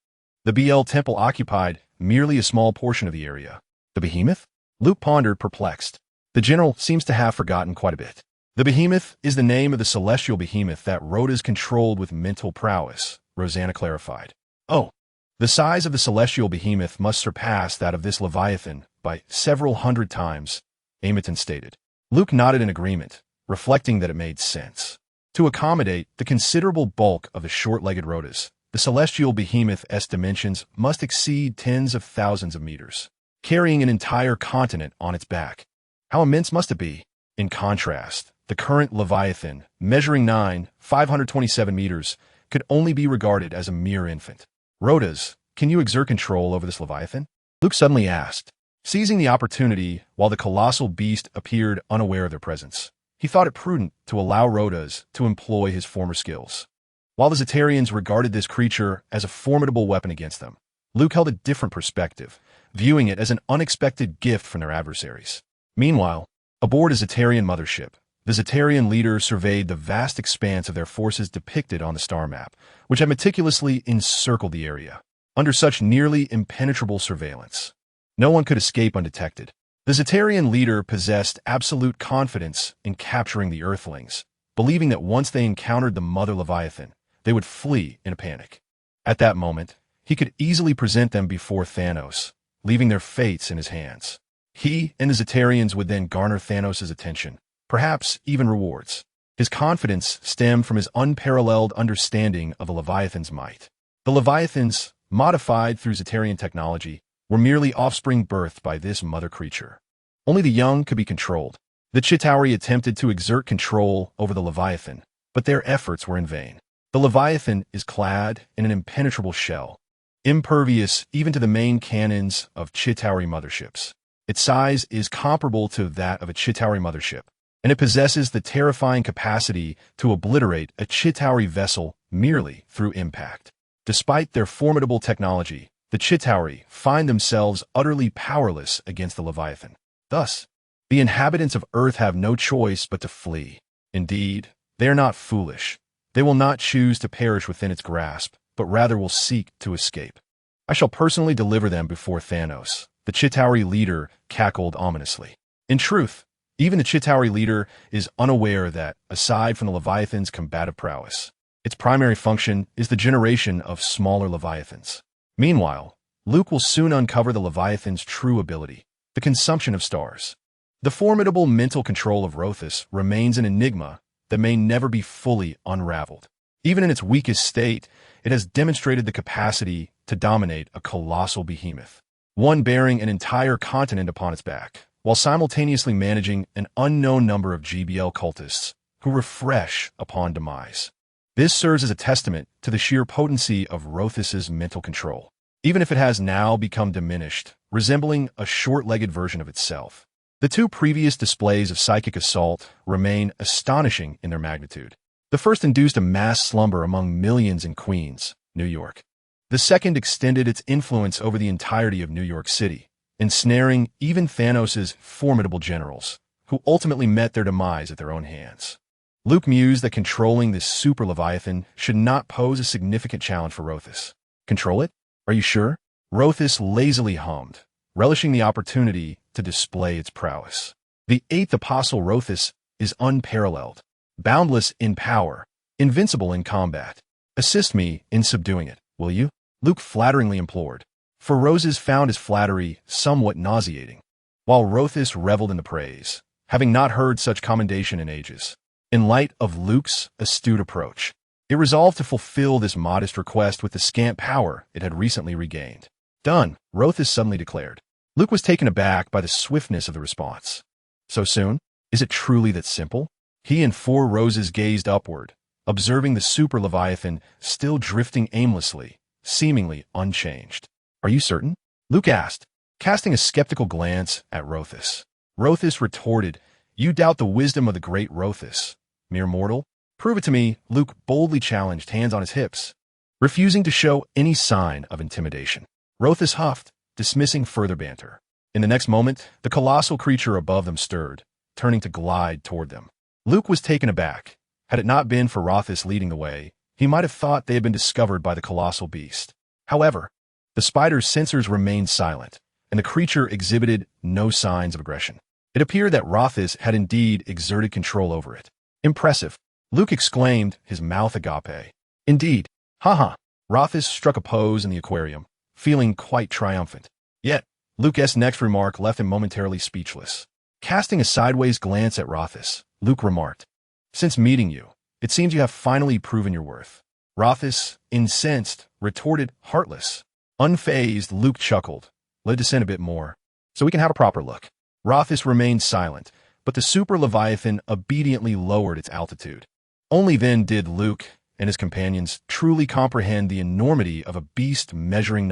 the BL temple occupied merely a small portion of the area. The behemoth? Luke pondered, perplexed. The general seems to have forgotten quite a bit. The behemoth is the name of the celestial behemoth that Rotos controlled with mental prowess, Rosanna clarified. Oh, the size of the celestial behemoth must surpass that of this Leviathan by several hundred times, Amundsen stated. Luke nodded in agreement, reflecting that it made sense. To accommodate the considerable bulk of the short-legged Rotos, the celestial behemoth's dimensions must exceed tens of thousands of meters, carrying an entire continent on its back. How immense must it be? In contrast, the current Leviathan, measuring 527 meters, could only be regarded as a mere infant. Rotos, can you exert control over this Leviathan? Luke suddenly asked, seizing the opportunity while the colossal beast appeared unaware of their presence. He thought it prudent to allow Rotos to employ his former skills. While the Chitaurians regarded this creature as a formidable weapon against them, Luke held a different perspective, viewing it as an unexpected gift from their adversaries. Meanwhile, aboard a Chitaurian mothership, the Chitaurian leader surveyed the vast expanse of their forces depicted on the star map, which had meticulously encircled the area. Under such nearly impenetrable surveillance, no one could escape undetected. The Chitaurian leader possessed absolute confidence in capturing the Earthlings, believing that once they encountered the mother Leviathan, they would flee in a panic. At that moment, he could easily present them before Thanos, leaving their fates in his hands. He and the Chitaurians would then garner Thanos' attention, perhaps even rewards. His confidence stemmed from his unparalleled understanding of the Leviathan's might. The Leviathans, modified through Chitaurian technology, were merely offspring birthed by this mother creature. Only the young could be controlled. The Chitauri attempted to exert control over the Leviathan, but their efforts were in vain. The Leviathan is clad in an impenetrable shell, impervious even to the main cannons of Chitauri motherships. Its size is comparable to that of a Chitauri mothership, and it possesses the terrifying capacity to obliterate a Chitauri vessel merely through impact. Despite their formidable technology, the Chitauri find themselves utterly powerless against the Leviathan. Thus, the inhabitants of Earth have no choice but to flee. Indeed, they are not foolish. They will not choose to perish within its grasp, but rather will seek to escape. I shall personally deliver them before Thanos, the Chitauri leader cackled ominously. In truth, even the Chitauri leader is unaware that, aside from the Leviathan's combative prowess, its primary function is the generation of smaller Leviathans. Meanwhile, Luke will soon uncover the Leviathan's true ability, the consumption of stars. The formidable mental control of Rotos remains an enigma that may never be fully unraveled. Even in its weakest state, it has demonstrated the capacity to dominate a colossal behemoth, one bearing an entire continent upon its back, while simultaneously managing an unknown number of GBL cultists who refresh upon demise. This serves as a testament to the sheer potency of Rotos' mental control, even if it has now become diminished, resembling a short-legged version of itself. The two previous displays of psychic assault remain astonishing in their magnitude. The first induced a mass slumber among millions in Queens, New York. The second extended its influence over the entirety of New York City, ensnaring even Thanos' formidable generals, who ultimately met their demise at their own hands. Luke mused that controlling this super Leviathan should not pose a significant challenge for Rotos. Control it? Are you sure? Rotos lazily hummed, relishing the opportunity to display its prowess. The eighth apostle Rotos is unparalleled, boundless in power, invincible in combat. Assist me in subduing it, will you? Luke flatteringly implored, for Roses found his flattery somewhat nauseating, while Rotos reveled in the praise, having not heard such commendation in ages. In light of Luke's astute approach, it resolved to fulfill this modest request with the scant power it had recently regained. Done, Rotos suddenly declared. Luke was taken aback by the swiftness of the response. So soon? Is it truly that simple? He and Four Roses gazed upward, observing the super Leviathan still drifting aimlessly, seemingly unchanged. Are you certain? Luke asked, casting a skeptical glance at Rotos. Rotos retorted, You doubt the wisdom of the great Rotos, mere mortal? Prove it to me, Luke boldly challenged, hands on his hips, refusing to show any sign of intimidation. Rotos huffed, dismissing further banter. In the next moment, the colossal creature above them stirred, turning to glide toward them. Luke was taken aback. Had it not been for Rotos leading the way, he might have thought they had been discovered by the colossal beast. However, the spider's sensors remained silent, and the creature exhibited no signs of aggression. It appeared that Rotos had indeed exerted control over it. Impressive, Luke exclaimed, his mouth agape. Indeed. Haha. Rotos struck a pose in the aquarium, feeling quite triumphant. Yet, Luke's next remark left him momentarily speechless. Casting a sideways glance at Rotos, Luke remarked, "Since meeting you, it seems you have finally proven your worth." Rotos, incensed, retorted, "Heartless." Unfazed, Luke chuckled. "Let us in a bit more, so we can have a proper look." Rotos remained silent, but the super Leviathan obediently lowered its altitude. Only then did Luke and his companions truly comprehend the enormity of a beast measuring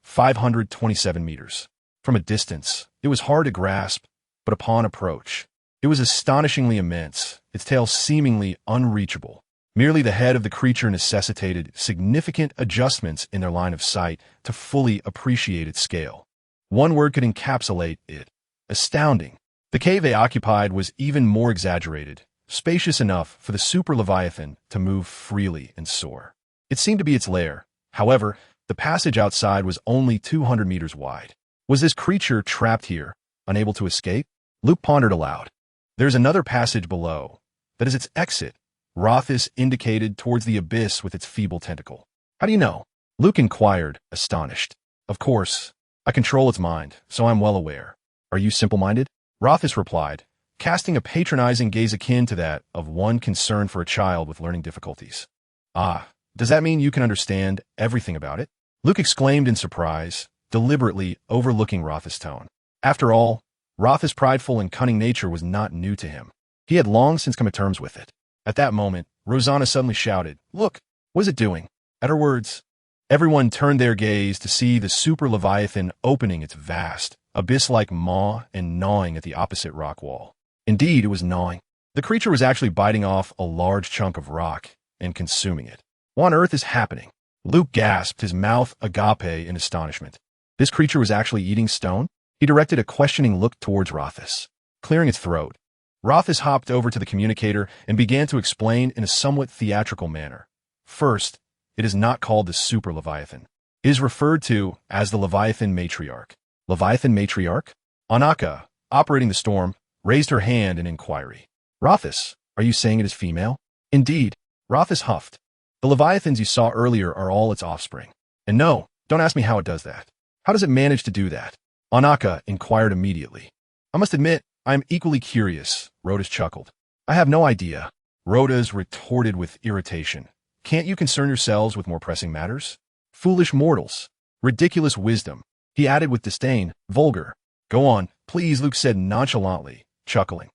527 meters. From a distance, it was hard to grasp, but upon approach, it was astonishingly immense, its tail seemingly unreachable. Merely the head of the creature necessitated significant adjustments in their line of sight to fully appreciate its scale. One word could encapsulate it: astounding. The cave they occupied was even more exaggerated, spacious enough for the super Leviathan to move freely and soar. It seemed to be its lair. However, the passage outside was only 200 meters wide. Was this creature trapped here, unable to escape? Luke pondered aloud. "There's another passage below. That is its exit." Rotos indicated towards the abyss with its feeble tentacle. "How do you know?" Luke inquired, astonished. "Of course. I control its mind, so I'm well aware." "Are you simple-minded?" Rotos replied, casting a patronizing gaze akin to that of one concerned for a child with learning difficulties. "Ah, does that mean you can understand everything about it?" Luke exclaimed in surprise, deliberately overlooking Rotos' tone. After all, Rotos' prideful and cunning nature was not new to him. He had long since come to terms with it. At that moment, Rosanna suddenly shouted, "Look, what is it doing?" At her words, everyone turned their gaze to see the super Leviathan opening its vast, abyss-like maw and gnawing at the opposite rock wall. Indeed, it was gnawing. The creature was actually biting off a large chunk of rock and consuming it. "What on earth is happening?" Luke gasped, his mouth agape in astonishment. This creature was actually eating stone? He directed a questioning look towards Rotos. Clearing its throat, Rotos hopped over to the communicator and began to explain in a somewhat theatrical manner. First, it is not called the Super Leviathan. It is referred to as the Leviathan Matriarch. Leviathan Matriarch? Anaka, operating the storm, raised her hand in inquiry. "Rotos, are you saying it is female?" "Indeed." Rotos huffed. "The Leviathans you saw earlier are all its offspring. And no, don't ask me how it does that." "How does it manage to do that?" Anaka inquired immediately. "I must admit, I am equally curious," Rotos chuckled. "I have no idea." Rotos retorted with irritation. "Can't you concern yourselves with more pressing matters? Foolish mortals. Ridiculous wisdom." He added with disdain, "Vulgar." "Go on, please," Luke said nonchalantly, chuckling.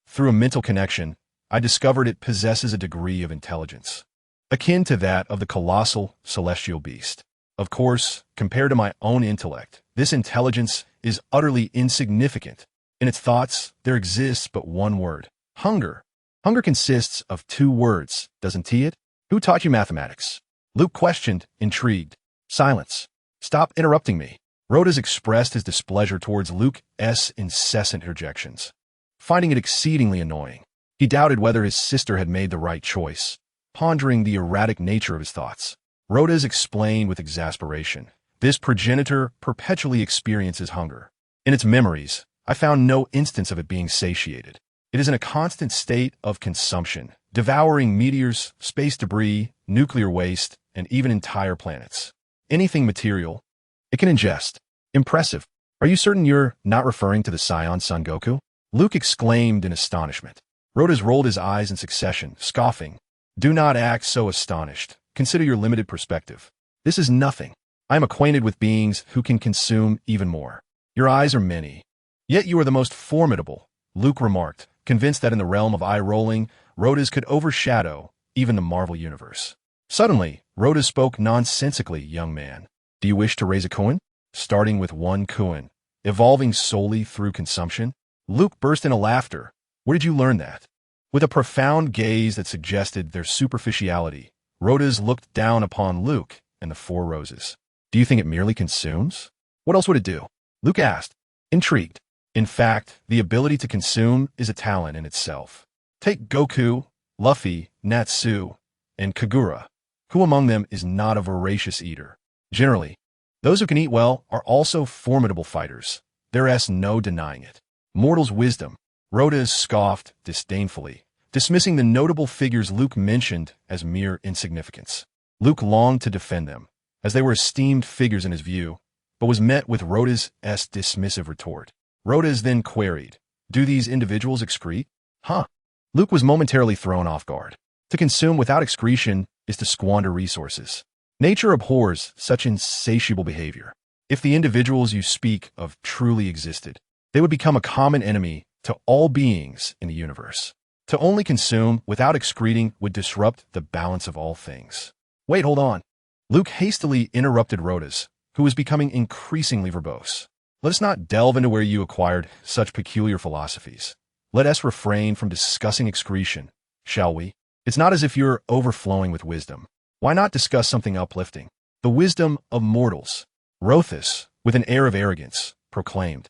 Through a mental connection, I discovered it possesses a degree of intelligence, akin to that of the colossal celestial beast. Of course, compared to my own intellect, this intelligence is utterly insignificant. In its thoughts, there exists but one word: hunger. Hunger consists of two words, doesn't it? Who taught you mathematics? Luke questioned, intrigued. Silence. "Stop interrupting me." Rotos expressed his displeasure towards Luke's incessant interjections, finding it exceedingly annoying. He doubted whether his sister had made the right choice, pondering the erratic nature of his thoughts. Rotos explained with exasperation, "This progenitor perpetually experiences hunger. In its memories, I found no instance of it being satiated. It is in a constant state of consumption, devouring meteors, space debris, nuclear waste, and even entire planets. Anything material, it can ingest." "Impressive. Are you certain you're not referring to the Scion Son Goku?" Luke exclaimed in astonishment. Rotos rolled his eyes in succession, scoffing. "Do not act so astonished. Consider your limited perspective. This is nothing. I am acquainted with beings who can consume even more. Your eyes are many. Yet you are the most formidable," Luke remarked, convinced that in the realm of eye-rolling, Rotos could overshadow even the Marvel Universe. Suddenly, Rotos spoke nonsensically, "Young man, do you wish to raise a coin? Starting with one coin, evolving solely through consumption?" Luke burst into laughter. "Where did you learn that?" With a profound gaze that suggested their superficiality, Rotos looked down upon Luke and the four roses. "Do you think it merely consumes? What else would it do?" Luke asked, intrigued. "In fact, the ability to consume is a talent in itself. Take Goku, Luffy, Natsu, and Kagura. Who among them is not a voracious eater? Generally, those who can eat well are also formidable fighters. There's no denying it. Mortal's wisdom. Rotos scoffed disdainfully, dismissing the notable figures Luke mentioned as mere insignificance. Luke longed to defend them, as they were esteemed figures in his view, but was met with Rotos' dismissive retort. Rotos then queried, "Do these individuals excrete?" Huh? Luke was momentarily thrown off guard. To consume without excretion is to squander resources. Nature abhors such insatiable behavior. If the individuals you speak of truly existed, they would become a common enemy to all beings in the universe. To only consume without excreting would disrupt the balance of all things. Wait, hold on. Luke hastily interrupted Rotos, who was becoming increasingly verbose. Let us not delve into where you acquired such peculiar philosophies. Let us refrain from discussing excretion, shall we? It's not as if you're overflowing with wisdom. Why not discuss something uplifting? The wisdom of mortals. Rotos, with an air of arrogance, proclaimed,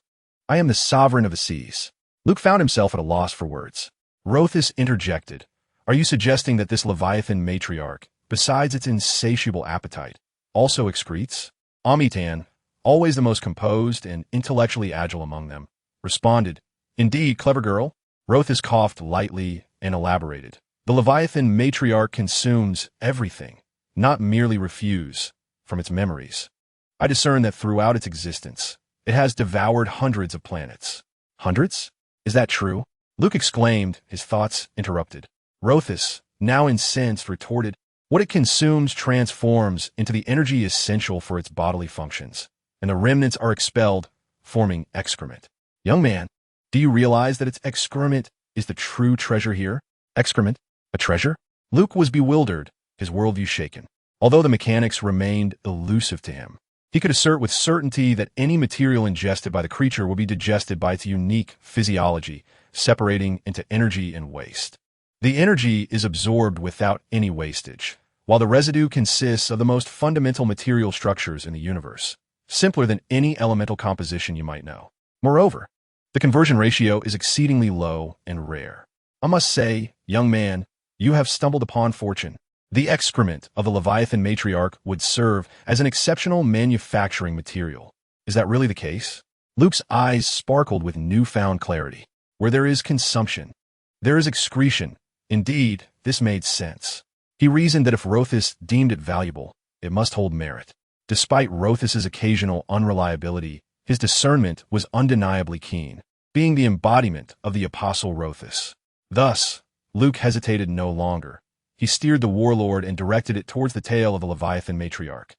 "I am the sovereign of the seas." Luke found himself at a loss for words. Rotos interjected, "Are you suggesting that this Leviathan matriarch, besides its insatiable appetite, also excretes?" Amitan, always the most composed and intellectually agile among them, responded, "Indeed, clever girl." Rotos coughed lightly and elaborated. "The Leviathan matriarch consumes everything, not merely refuse, from its memories. I discern that throughout its existence, it has devoured hundreds of planets." "Hundreds? Is that true?" Luke exclaimed, his thoughts interrupted. Rotos, now incensed, retorted, "What it consumes transforms into the energy essential for its bodily functions, and the remnants are expelled, forming excrement." "Young man, do you realize that its excrement is the true treasure here?" "Excrement? A treasure?" Luke was bewildered, his worldview shaken. Although the mechanics remained elusive to him, he could assert with certainty that any material ingested by the creature will be digested by its unique physiology, separating into energy and waste. The energy is absorbed without any wastage, while the residue consists of the most fundamental material structures in the universe, simpler than any elemental composition you might know. Moreover, the conversion ratio is exceedingly low and rare. I must say, young man, you have stumbled upon fortune. The excrement of the Leviathan matriarch would serve as an exceptional manufacturing material. Is that really the case? Luke's eyes sparkled with newfound clarity. Where there is consumption, there is excretion. Indeed, this made sense. He reasoned that if Rotos deemed it valuable, it must hold merit. Despite Rothos's occasional unreliability, his discernment was undeniably keen, being the embodiment of the Apostle Rotos. Thus, Luke hesitated no longer. He steered the warlord and directed it towards the tail of the Leviathan matriarch.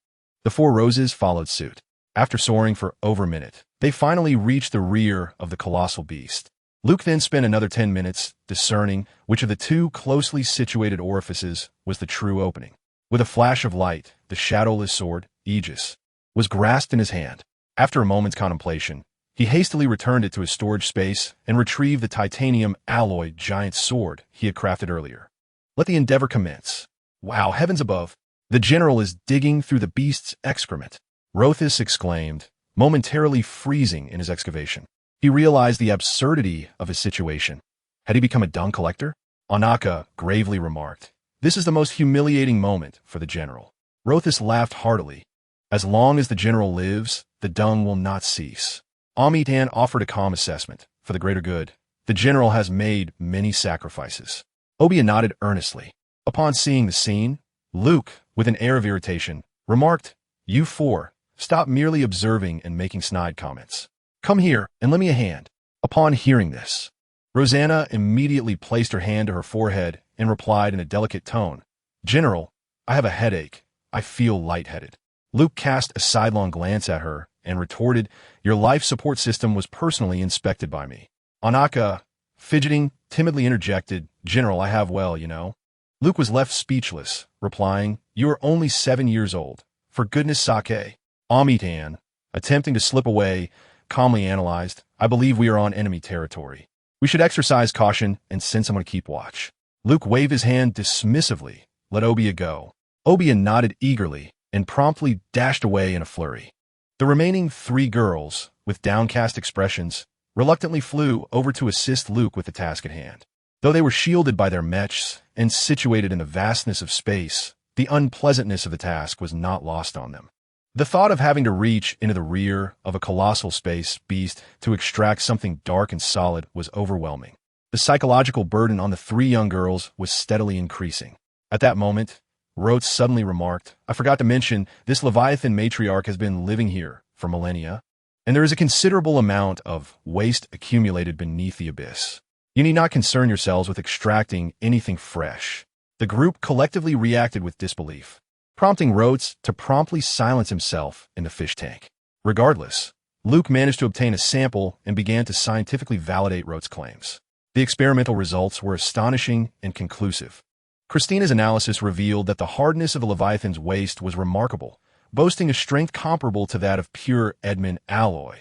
The four roses followed suit. After soaring for over a minute, they finally reached the rear of the colossal beast. Luke then spent another 10 minutes discerning which of the two closely situated orifices was the true opening. With a flash of light, the shadowless sword, Aegis, was grasped in his hand. After a moment's contemplation, he hastily returned it to his storage space and retrieved the titanium alloy giant sword he had crafted earlier. Let the endeavor commence. Wow, heavens above! The general is digging through the beast's excrement. Rotos exclaimed, momentarily freezing in his excavation. He realized the absurdity of his situation. Had he become a dung collector? Anaka gravely remarked, "This is the most humiliating moment for the general." Rotos laughed heartily. "As long as the general lives, the dung will not cease." Amitan offered a calm assessment. "For the greater good, the general has made many sacrifices." Obia nodded earnestly. Upon seeing the scene, Luke, with an air of irritation, remarked, "You four, stop merely observing and making snide comments. Come here and lend me a hand." Upon hearing this, Rosanna immediately placed her hand to her forehead and replied in a delicate tone, "General, I have a headache. I feel lightheaded." Luke cast a sidelong glance at her and retorted, "Your life support system was personally inspected by me." Anaka, fidgeting, timidly interjected, "General, I have well, you know." Luke was left speechless, replying, "You are only 7 years old. For goodness sake." Amitan, attempting to slip away, calmly analyzed, "I believe we are on enemy territory. We should exercise caution and send someone to keep watch." Luke waved his hand dismissively. "Let Obia go." Obia nodded eagerly and promptly dashed away in a flurry. The remaining 3 girls, with downcast expressions, reluctantly flew over to assist Luke with the task at hand. Though they were shielded by their mechs and situated in the vastness of space, the unpleasantness of the task was not lost on them. The thought of having to reach into the rear of a colossal space beast to extract something dark and solid was overwhelming. The psychological burden on the three young girls was steadily increasing. At that moment, Rotos suddenly remarked, "I forgot to mention, this Leviathan matriarch has been living here for millennia, and there is a considerable amount of waste accumulated beneath the abyss. You need not concern yourselves with extracting anything fresh." The group collectively reacted with disbelief, prompting Rotos to promptly silence himself in the fish tank. Regardless, Luke managed to obtain a sample and began to scientifically validate Rotos' claims. The experimental results were astonishing and conclusive. Christina's analysis revealed that the hardness of the Leviathan's waste was remarkable, boasting a strength comparable to that of pure Edmund alloy,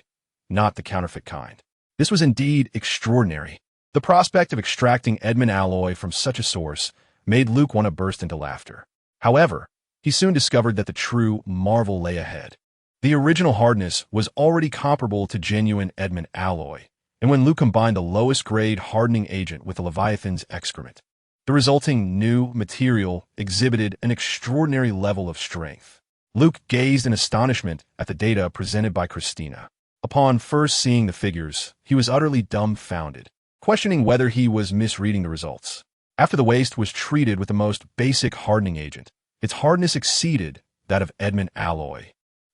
not the counterfeit kind. This was indeed extraordinary. The prospect of extracting Edmund alloy from such a source made Luke want to burst into laughter. However, he soon discovered that the true marvel lay ahead. The original hardness was already comparable to genuine Edmund alloy, and when Luke combined the lowest grade hardening agent with the Leviathan's excrement, the resulting new material exhibited an extraordinary level of strength. Luke gazed in astonishment at the data presented by Christina. Upon first seeing the figures, he was utterly dumbfounded, questioning whether he was misreading the results. After the waste was treated with the most basic hardening agent, its hardness exceeded that of Edmund alloy,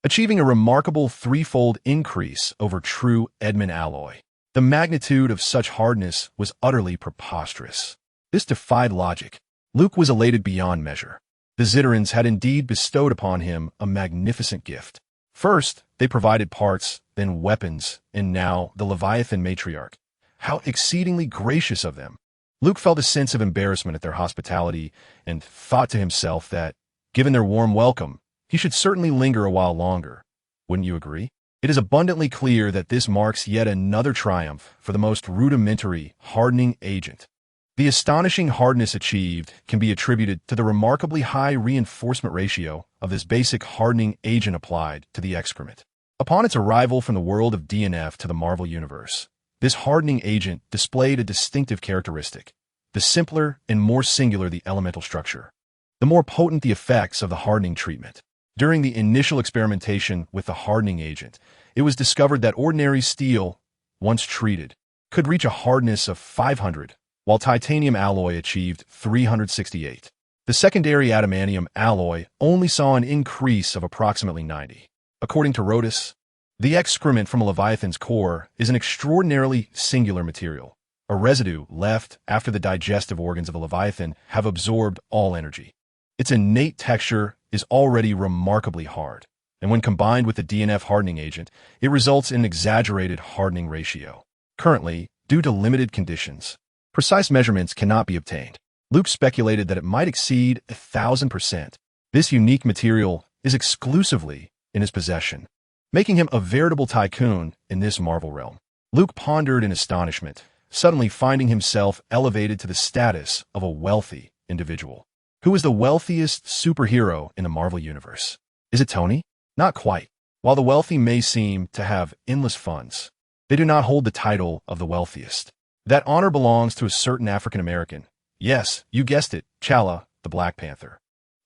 achieving a remarkable threefold increase over true Edmund alloy. The magnitude of such hardness was utterly preposterous. This defied logic. Luke was elated beyond measure. The Zitterans had indeed bestowed upon him a magnificent gift. First, they provided parts, then weapons, and now the Leviathan matriarch. How exceedingly gracious of them! Luke felt a sense of embarrassment at their hospitality and thought to himself that, given their warm welcome, he should certainly linger a while longer. Wouldn't you agree? It is abundantly clear that this marks yet another triumph for the most rudimentary hardening agent. The astonishing hardness achieved can be attributed to the remarkably high reinforcement ratio of this basic hardening agent applied to the excrement. Upon its arrival from the world of DNF to the Marvel Universe, this hardening agent displayed a distinctive characteristic. The simpler and more singular the elemental structure, the more potent the effects of the hardening treatment. During the initial experimentation with the hardening agent, it was discovered that ordinary steel, once treated, could reach a hardness of 500, while titanium alloy achieved 368. The secondary adamantium alloy only saw an increase of approximately 90. According to Rotos, the excrement from a Leviathan's core is an extraordinarily singular material, a residue left after the digestive organs of a Leviathan have absorbed all energy. Its innate texture is already remarkably hard, and when combined with the DNF hardening agent, it results in an exaggerated hardening ratio. Currently, due to limited conditions, precise measurements cannot be obtained. Luke speculated that it might exceed 1,000%. This unique material is exclusively in his possession, making him a veritable tycoon in this Marvel realm. Luke pondered in astonishment, suddenly finding himself elevated to the status of a wealthy individual. Who is the wealthiest superhero in the Marvel Universe? Is it Tony? Not quite. While the wealthy may seem to have endless funds, they do not hold the title of the wealthiest. That honor belongs to a certain African American. Yes, you guessed it, T'Challa, the Black Panther.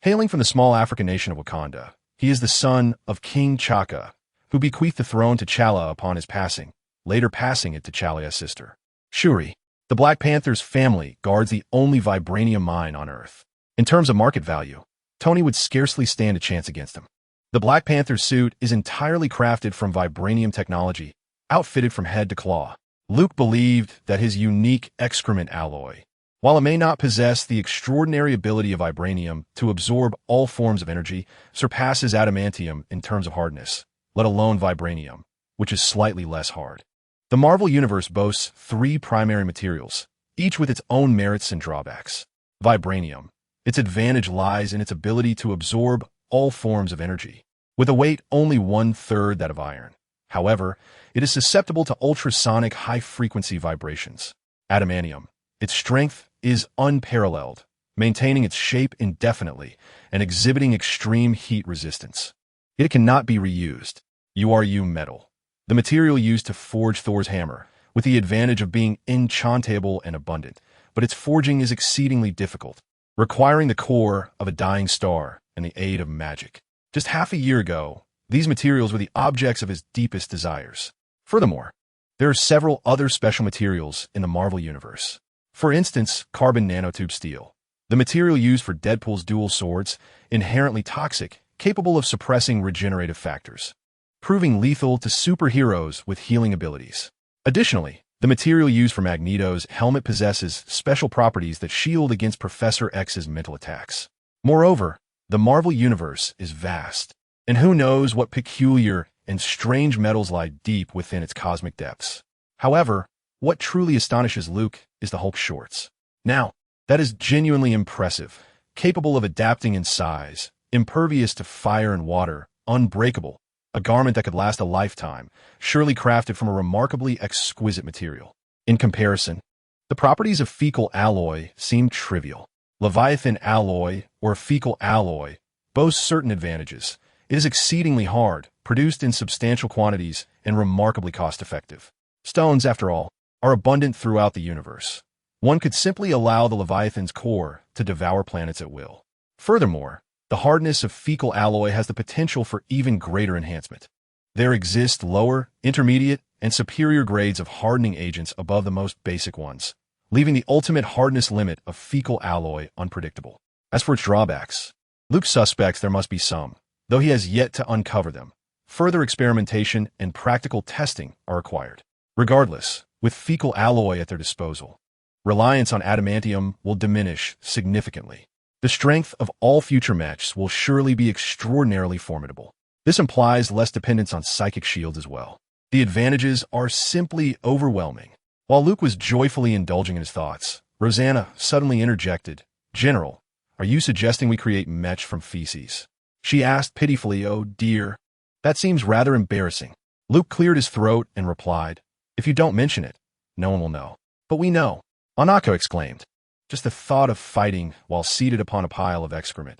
Hailing from the small African nation of Wakanda, he is the son of King T'Chaka, who bequeathed the throne to T'Challa upon his passing, later passing it to T'Challa's sister, Shuri. The Black Panther's family guards the only vibranium mine on Earth. In terms of market value, Tony would scarcely stand a chance against him. The Black Panther's suit is entirely crafted from vibranium technology, outfitted from head to claw. Luke believed that his unique excrement alloy, while it may not possess the extraordinary ability of vibranium to absorb all forms of energy, surpasses adamantium in terms of hardness, let alone vibranium, which is slightly less hard. The Marvel Universe boasts three primary materials, each with its own merits and drawbacks. Vibranium. Its advantage lies in its ability to absorb all forms of energy, with a weight only 1/3 that of iron. However, it is susceptible to ultrasonic high-frequency vibrations. Adamantium. Its strength is unparalleled, maintaining its shape indefinitely and exhibiting extreme heat resistance. It cannot be reused. URU metal. The material used to forge Thor's hammer, with the advantage of being enchantable and abundant, but its forging is exceedingly difficult, requiring the core of a dying star and the aid of magic. Just half a year ago, these materials were the objects of his deepest desires. Furthermore, there are several other special materials in the Marvel Universe. For instance, carbon nanotube steel, the material used for Deadpool's dual swords, inherently toxic, capable of suppressing regenerative factors, proving lethal to superheroes with healing abilities. Additionally, the material used for Magneto's helmet possesses special properties that shield against Professor X's mental attacks. Moreover, the Marvel Universe is vast, and who knows what peculiar and strange metals lie deep within its cosmic depths. However, what truly astonishes Luke is the Hulk shorts. Now, that is genuinely impressive, capable of adapting in size, impervious to fire and water, unbreakable, a garment that could last a lifetime, surely crafted from a remarkably exquisite material. In comparison, the properties of fecal alloy seem trivial. Leviathan alloy, or fecal alloy, boasts certain advantages. It is exceedingly hard, produced in substantial quantities, and remarkably cost-effective. Stones, after all, are abundant throughout the universe. One could simply allow the Leviathan's core to devour planets at will. Furthermore, the hardness of fecal alloy has the potential for even greater enhancement. There exist lower, intermediate, and superior grades of hardening agents above the most basic ones, leaving the ultimate hardness limit of fecal alloy unpredictable. As for its drawbacks, Luke suspects there must be some, though he has yet to uncover them. Further experimentation and practical testing are required. Regardless, with fecal alloy at their disposal, reliance on adamantium will diminish significantly. The strength of all future matches will surely be extraordinarily formidable. This implies less dependence on psychic shields as well. The advantages are simply overwhelming. While Luke was joyfully indulging in his thoughts, Rosanna suddenly interjected, "General, are you suggesting we create mech from feces?" She asked pitifully, "Oh dear, that seems rather embarrassing." Luke cleared his throat and replied, "If you don't mention it, no one will know." "But we know," Anako exclaimed. "Just the thought of fighting while seated upon a pile of excrement.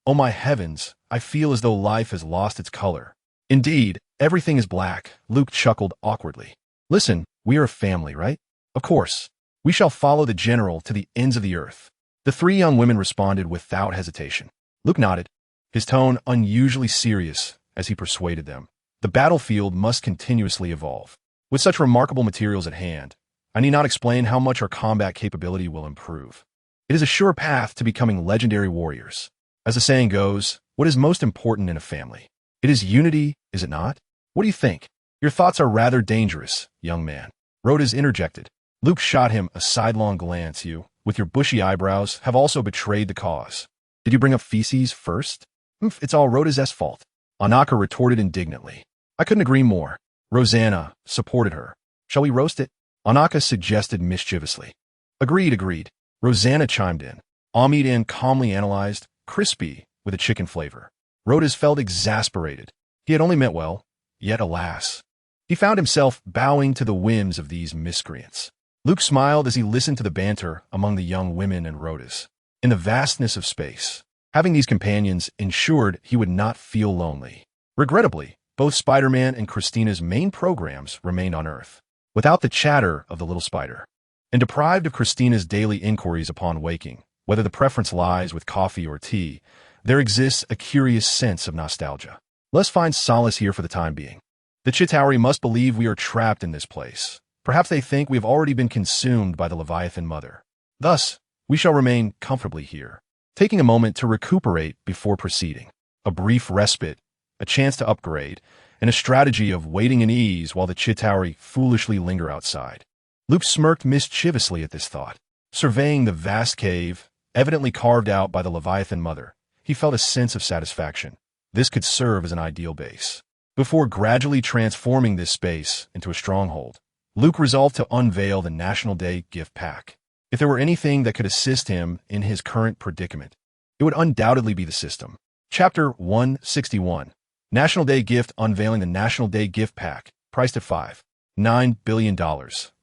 Oh my heavens, I feel as though life has lost its color." "Indeed, everything is black," Luke chuckled awkwardly. "Listen, we are a family, right? Of course. We shall follow the general to the ends of the earth." The three young women responded without hesitation. Luke nodded, his tone unusually serious as he persuaded them. The battlefield must continuously evolve. With such remarkable materials at hand, I need not explain how much our combat capability will improve. It is a sure path to becoming legendary warriors. As the saying goes, what is most important in a family? It is unity, is it not? What do you think? Your thoughts are rather dangerous, young man. Rotos interjected. Luke shot him a sidelong glance. "You, with your bushy eyebrows, have also betrayed the cause. Did you bring up feces first?" "It's all Rotos' fault," Anaka retorted indignantly. "I couldn't agree more." Rosanna supported her. "Shall we roast it?" Anaka suggested mischievously. Agreed. Rosanna chimed in. Amid calmly analyzed, crispy, with a chicken flavor. Rotos felt exasperated. He had only meant well, yet alas, he found himself bowing to the whims of these miscreants. Luke smiled as he listened to the banter among the young women and Rotos. In the vastness of space, having these companions ensured he would not feel lonely. Regrettably, both Spider-Man and Christina's main programs remained on Earth, without the chatter of the little spider. And deprived of Christina's daily inquiries upon waking, whether the preference lies with coffee or tea, there exists a curious sense of nostalgia. Let's find solace here for the time being. The Chitauri must believe we are trapped in this place. Perhaps they think we have already been consumed by the Leviathan Mother. Thus, we shall remain comfortably here, taking a moment to recuperate before proceeding. A brief respite, a chance to upgrade, and a strategy of waiting in ease while the Chitauri foolishly linger outside. Luke smirked mischievously at this thought. Surveying the vast cave, evidently carved out by the Leviathan Mother, he felt a sense of satisfaction. This could serve as an ideal base. Before gradually transforming this space into a stronghold, Luke resolved to unveil the National Day gift pack. If there were anything that could assist him in his current predicament, it would undoubtedly be the system. Chapter 161. National Day Gift Unveiling the National Day Gift Pack, priced at $5.9 billion,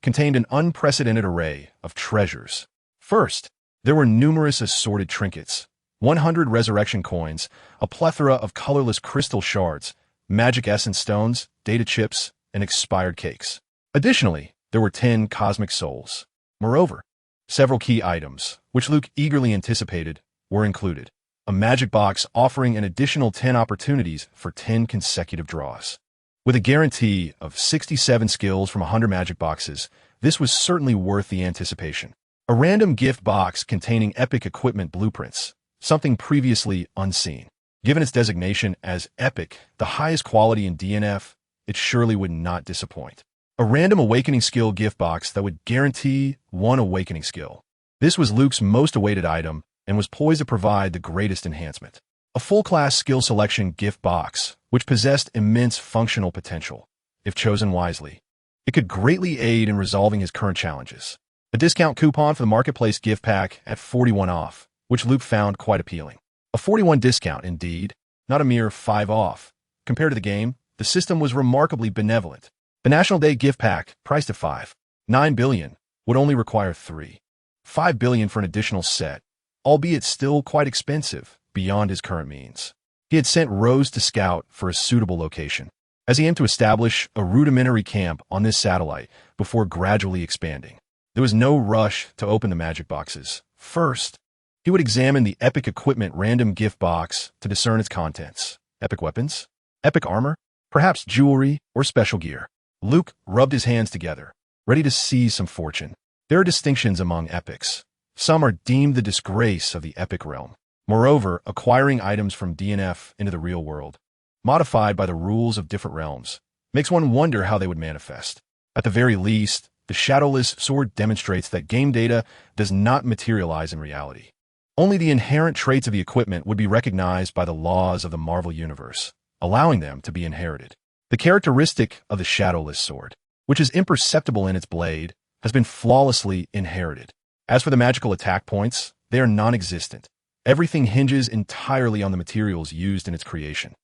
contained an unprecedented array of treasures. First, there were numerous assorted trinkets, 100 resurrection coins, a plethora of colorless crystal shards, magic essence stones, data chips, and expired cakes. Additionally, there were 10 cosmic souls. Moreover, Several key items, which Luke eagerly anticipated, were included. A magic box offering an additional 10 opportunities for 10 consecutive draws. With a guarantee of 67 skills from 100 magic boxes, this was certainly worth the anticipation. A random gift box containing epic equipment blueprints, something previously unseen. Given its designation as epic, the highest quality in DNF, it surely would not disappoint. A random awakening skill gift box that would guarantee 1 awakening skill. This was Luke's most awaited item and was poised to provide the greatest enhancement. A full-class skill selection gift box, which possessed immense functional potential, if chosen wisely. It could greatly aid in resolving his current challenges. A discount coupon for the Marketplace gift pack at 41 off, which Luke found quite appealing. A 41 discount, indeed, not a mere 5 off. Compared to the game, the system was remarkably benevolent. The National Day gift pack, priced at $5.9 billion, would only require $3.5 billion for an additional set, albeit still quite expensive, beyond his current means. He had sent Rose to scout for a suitable location, as he aimed to establish a rudimentary camp on this satellite before gradually expanding. There was no rush to open the magic boxes. First, he would examine the epic equipment random gift box to discern its contents. Epic weapons? Epic armor? Perhaps jewelry or special gear. Luke rubbed his hands together, ready to seize some fortune. There are distinctions among epics. Some are deemed the disgrace of the epic realm. Moreover, acquiring items from DNF into the real world, modified by the rules of different realms, makes one wonder how they would manifest. At the very least, the Shadowless Sword demonstrates that game data does not materialize in reality. Only the inherent traits of the equipment would be recognized by the laws of the Marvel Universe, allowing them to be inherited. The characteristic of the Shadowless Sword, which is imperceptible in its blade, has been flawlessly inherited. As for the magical attack points, they are non-existent. Everything hinges entirely on the materials used in its creation.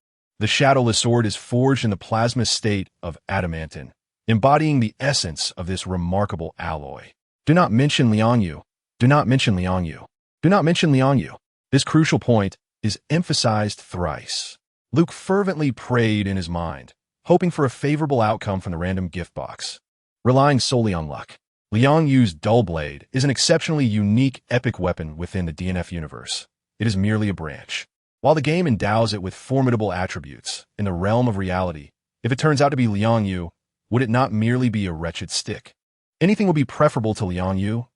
The Shadowless Sword is forged in the plasma state of adamantine, embodying the essence of this remarkable alloy. Do not mention Liangyu. Do not mention Liangyu. Do not mention Liangyu. This crucial point is emphasized thrice. Luke fervently prayed in his mind, hoping for a favorable outcome from the random gift box. Relying solely on luck, Liangyu's dull blade is an exceptionally unique epic weapon within the DNF universe. It is merely a branch. While the game endows it with formidable attributes in the realm of reality, if it turns out to be Liangyu, would it not merely be a wretched stick? Anything would be preferable to Liangyu.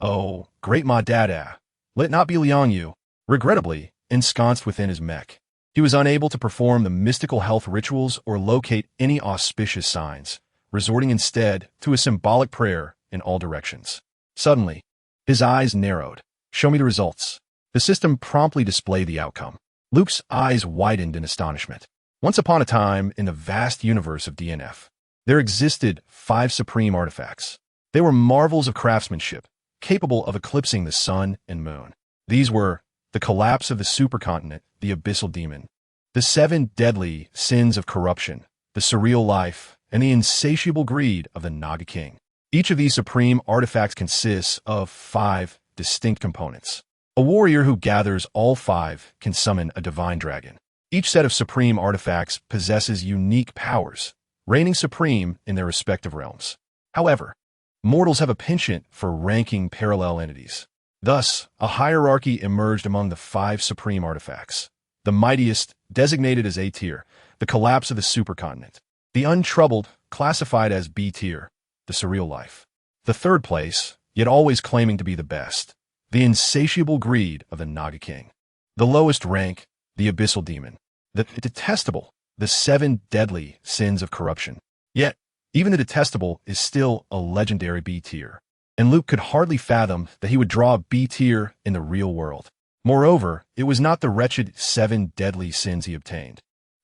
Oh, great Ma Dada, let it not be Liangyu. Regrettably, ensconced within his mech, he was unable to perform the mystical health rituals or locate any auspicious signs, resorting instead to a symbolic prayer in all directions. Suddenly, his eyes narrowed. Show me the results. The system promptly displayed the outcome. Luke's eyes widened in astonishment. Once upon a time, in the vast universe of DNF, there existed 5 supreme artifacts. They were marvels of craftsmanship, capable of eclipsing the sun and moon. These were the collapse of the supercontinent, the abyssal demon, the 7 deadly sins of corruption, the surreal life, and the insatiable greed of the Naga King. Each of these supreme artifacts consists of 5 distinct components. A warrior who gathers all 5 can summon a divine dragon. Each set of supreme artifacts possesses unique powers, reigning supreme in their respective realms. However, mortals have a penchant for ranking parallel entities. Thus, a hierarchy emerged among the 5 supreme artifacts. The mightiest, designated as A tier, the collapse of the supercontinent. The untroubled, classified as B tier, the surreal life. The third place, yet always claiming to be the best, the insatiable greed of the Naga King. The lowest rank, the abyssal demon. The detestable, the 7 deadly sins of corruption. Yet, even the detestable is still a legendary B tier, and Luke could hardly fathom that he would draw a B tier in the real world. Moreover, it was not the wretched 7 deadly sins he obtained,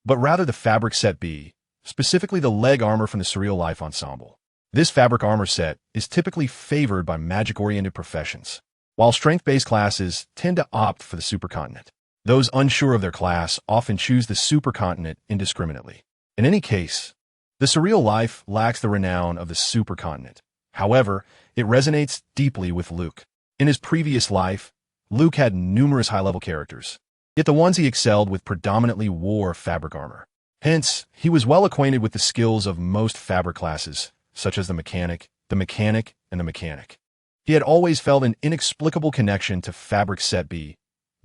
but rather the fabric set B, specifically the leg armor from the Surreal Life ensemble. This fabric armor set is typically favored by magic-oriented professions, while strength-based classes tend to opt for the supercontinent. Those unsure of their class often choose the supercontinent indiscriminately. In any case, the Surreal Life lacks the renown of the supercontinent. However, it resonates deeply with Luke. In his previous life, Luke had numerous high-level characters, yet the ones he excelled with predominantly wore fabric armor. Hence, he was well acquainted with the skills of most fabric classes, such as the mechanic, and the mechanic. He had always felt an inexplicable connection to Fabric Set B.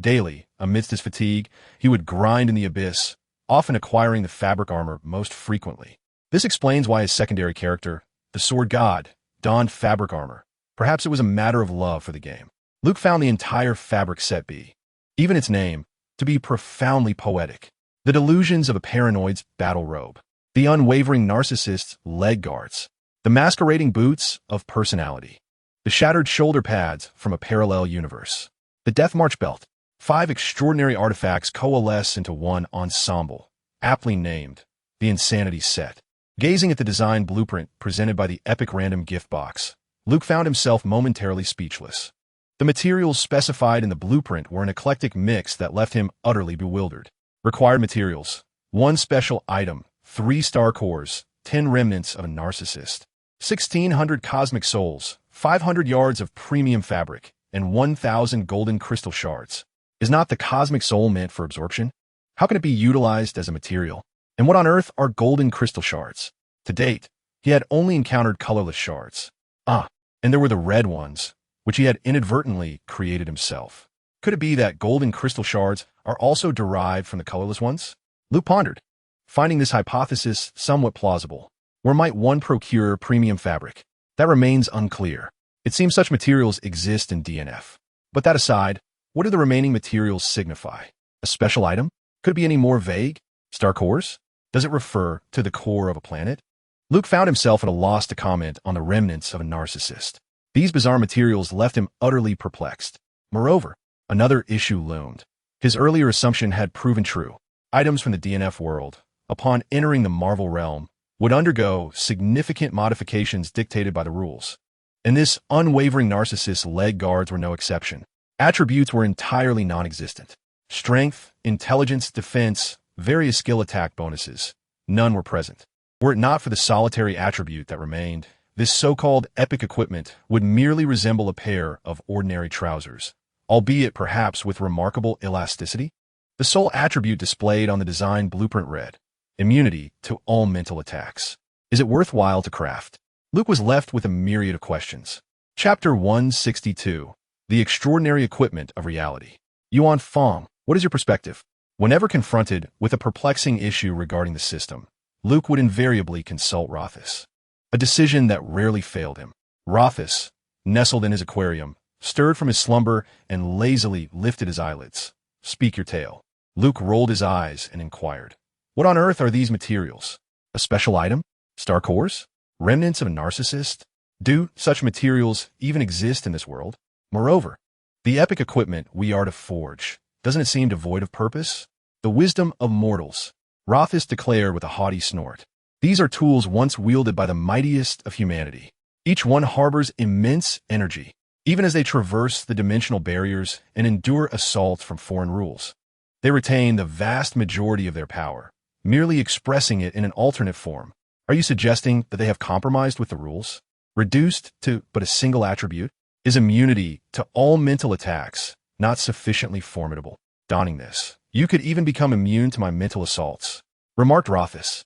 Daily, amidst his fatigue, he would grind in the abyss, often acquiring the fabric armor most frequently. This explains why his secondary character, the Sword God, donned fabric armor. Perhaps it was a matter of love for the game. Luke found the entire Fabric Set B, even its name, to be profoundly poetic. The delusions of a paranoid's battle robe, the unwavering narcissist's leg guards, the masquerading boots of personality, the shattered shoulder pads from a parallel universe, the Death March belt. 5 extraordinary artifacts coalesce into one ensemble, aptly named the Insanity Set. Gazing at the design blueprint presented by the epic random gift box, Luke found himself momentarily speechless. The materials specified in the blueprint were an eclectic mix that left him utterly bewildered. Required materials: 1 special item, 3 star cores, 10 remnants of a narcissist, 1,600 cosmic souls, 500 yards of premium fabric, and 1,000 golden crystal shards. Is not the cosmic soul meant for absorption? How can it be utilized as a material? And what on earth are golden crystal shards? To date, he had only encountered colorless shards. And there were the red ones, which he had inadvertently created himself. Could it be that golden crystal shards are also derived from the colorless ones? Luke pondered, finding this hypothesis somewhat plausible. Where might one procure premium fabric? That remains unclear. It seems such materials exist in DNF. But that aside, what do the remaining materials signify? A special item? Could it be any more vague? Star cores? Does it refer to the core of a planet? Luke found himself at a loss to comment on the remnants of a narcissist. These bizarre materials left him utterly perplexed. Moreover, another issue loomed. His earlier assumption had proven true. Items from the DNF world, upon entering the Marvel realm, would undergo significant modifications dictated by the rules. And this unwavering narcissist's leg guards were no exception. Attributes were entirely non-existent. Strength, intelligence, defense, various skill attack bonuses. None were present. Were it not for the solitary attribute that remained, this so-called epic equipment would merely resemble a pair of ordinary trousers, albeit perhaps with remarkable elasticity. The sole attribute displayed on the design blueprint read, immunity to all mental attacks. Is it worthwhile to craft? Luke was left with a myriad of questions. Chapter 162. The Extraordinary Equipment of Reality. Yuan Fong, what is your perspective? Whenever confronted with a perplexing issue regarding the system, Luke would invariably consult Rotos. A decision that rarely failed him. Rotos, nestled in his aquarium, stirred from his slumber and lazily lifted his eyelids. Speak your tale. Luke rolled his eyes and inquired, what on earth are these materials? A special item? Star cores? Remnants of a narcissist? Do such materials even exist in this world? Moreover, the epic equipment we are to forge, doesn't it seem devoid of purpose? The wisdom of mortals, Rotos declared with a haughty snort. These are tools once wielded by the mightiest of humanity. Each one harbors immense energy, even as they traverse the dimensional barriers and endure assaults from foreign rules. They retain the vast majority of their power, merely expressing it in an alternate form. Are you suggesting that they have compromised with the rules? Reduced to but a single attribute? Is immunity to all mental attacks not sufficiently formidable? Donning this, you could even become immune to my mental assaults, remarked Rotos,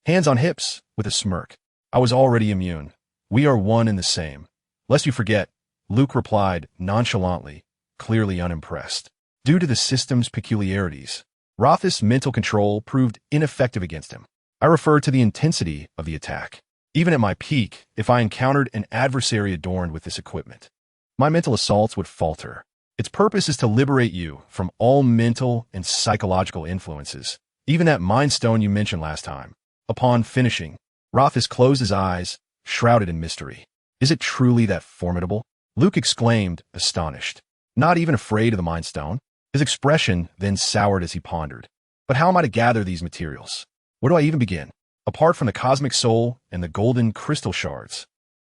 hands on hips, with a smirk. I was already immune. We are one and the same. Lest you forget, Luke replied nonchalantly, clearly unimpressed. Due to the system's peculiarities, Rotos' mental control proved ineffective against him. I refer to the intensity of the attack. Even at my peak, if I encountered an adversary adorned with this equipment, my mental assaults would falter. Its purpose is to liberate you from all mental and psychological influences, even that mind stone you mentioned last time. Upon finishing, Rotos closed his eyes, shrouded in mystery. Is it truly that formidable? Luke exclaimed, astonished. Not even afraid of the mind stone? His expression then soured as he pondered. But how am I to gather these materials? Where do I even begin? Apart from the cosmic soul and the golden crystal shards,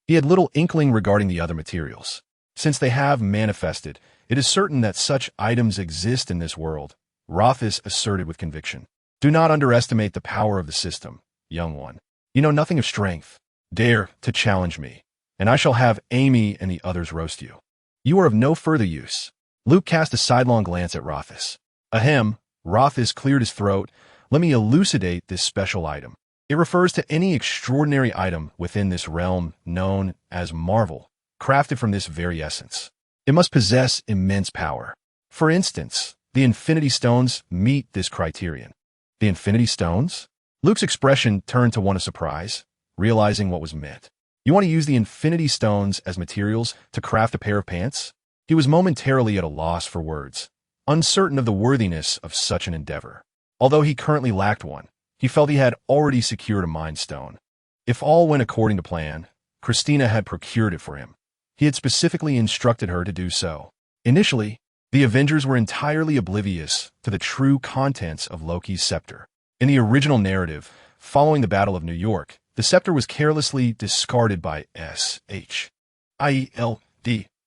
he had little inkling regarding the other materials. Since they have manifested, it is certain that such items exist in this world, Rotos asserted with conviction. Do not underestimate the power of the system, young one. You know nothing of strength. Dare to challenge me, and I shall have Amy and the others roast you. You are of no further use. Luke cast a sidelong glance at Rotos. Ahem, Rotos cleared his throat. Let me elucidate this special item. It refers to any extraordinary item within this realm known as Marvel. crafted from this very essence. It must possess immense power. For instance, the Infinity Stones meet this criterion. The Infinity Stones? Luke's expression turned to one of surprise, realizing what was meant. You want to use the Infinity Stones as materials to craft a pair of pants? He was momentarily at a loss for words, uncertain of the worthiness of such an endeavor. Although he currently lacked one, he felt he had already secured a Mind Stone. If all went according to plan, Christina had procured it for him. He had specifically instructed her to do so. Initially, the Avengers were entirely oblivious to the true contents of Loki's scepter. In the original narrative, following the Battle of New York, the scepter was carelessly discarded by S.H.I.E.L.D.,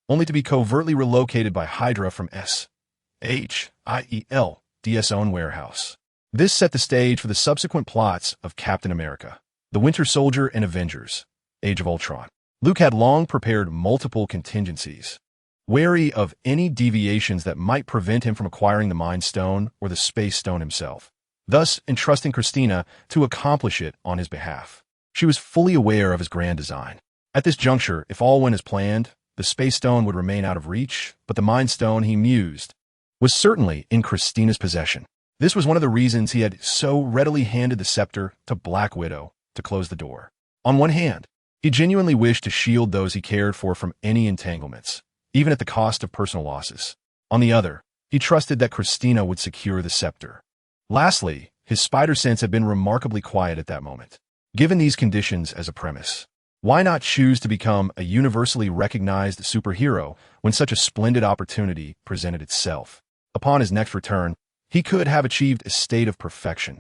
only to be covertly relocated by Hydra from S.H.I.E.L.D.'s own warehouse. This set the stage for the subsequent plots of Captain America, The Winter Soldier, and Avengers: Age of Ultron. Luke had long prepared multiple contingencies, wary of any deviations that might prevent him from acquiring the Mind Stone or the Space Stone himself, thus entrusting Christina to accomplish it on his behalf. She was fully aware of his grand design. At this juncture, if all went as planned, the Space Stone would remain out of reach, but the Mind Stone, he mused, was certainly in Christina's possession. This was one of the reasons he had so readily handed the scepter to Black Widow to close the door. On one hand, he genuinely wished to shield those he cared for from any entanglements, even at the cost of personal losses. On the other, he trusted that Christina would secure the scepter. Lastly, his spider sense had been remarkably quiet at that moment. Given these conditions as a premise, why not choose to become a universally recognized superhero when such a splendid opportunity presented itself? Upon his next return, he could have achieved a state of perfection.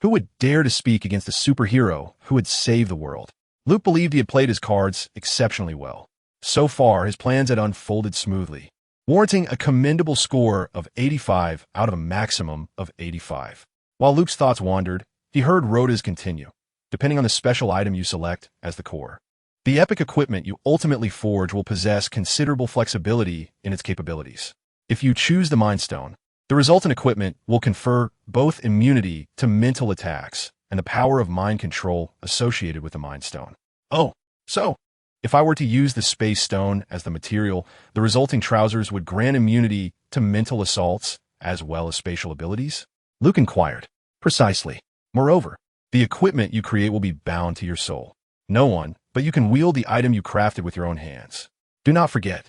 Who would dare to speak against a superhero who had saved the world? Luke believed he had played his cards exceptionally well. So far, his plans had unfolded smoothly, warranting a commendable score of 85 out of a maximum of 85. While Luke's thoughts wandered, he heard Rotos continue, depending on the special item you select as the core. The epic equipment you ultimately forge will possess considerable flexibility in its capabilities. If you choose the Mind Stone, the resultant equipment will confer both immunity to mental attacks and the power of mind control associated with the Mind Stone. Oh, so if I were to use the Space Stone as the material, the resulting trousers would grant immunity to mental assaults as well as spatial abilities? Luke inquired. Precisely. Moreover, the equipment you create will be bound to your soul. No one, but you can wield the item you crafted with your own hands. Do not forget,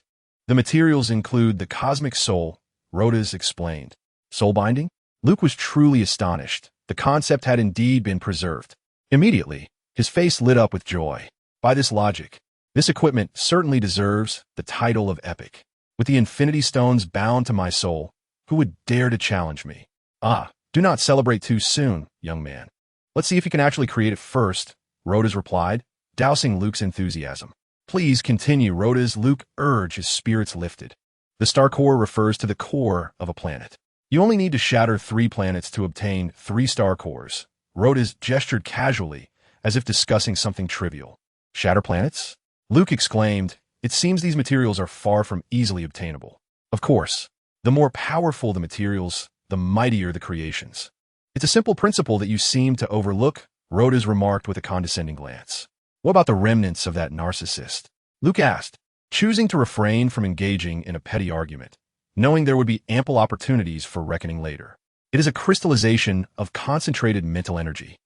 the materials include the cosmic soul, Rotos explained. Soul binding? Luke was truly astonished. The concept had indeed been preserved. Immediately, his face lit up with joy. By this logic, this equipment certainly deserves the title of epic. With the Infinity Stones bound to my soul, who would dare to challenge me? Ah, do not celebrate too soon, young man. Let's see if you can actually create it first, Rotos replied, dousing Luke's enthusiasm. Please continue, Rotos. Luke urged, his spirits lifted. The star core refers to the core of a planet. You only need to shatter 3 planets to obtain 3 star cores. Rotos gestured casually, as if discussing something trivial. Shatter planets? Luke exclaimed, it seems these materials are far from easily obtainable. Of course, the more powerful the materials, the mightier the creations. It's a simple principle that you seem to overlook, Rotos remarked with a condescending glance. What about the remnants of that narcissist? Luke asked, choosing to refrain from engaging in a petty argument, knowing there would be ample opportunities for reckoning later. It is a crystallization of concentrated mental energy,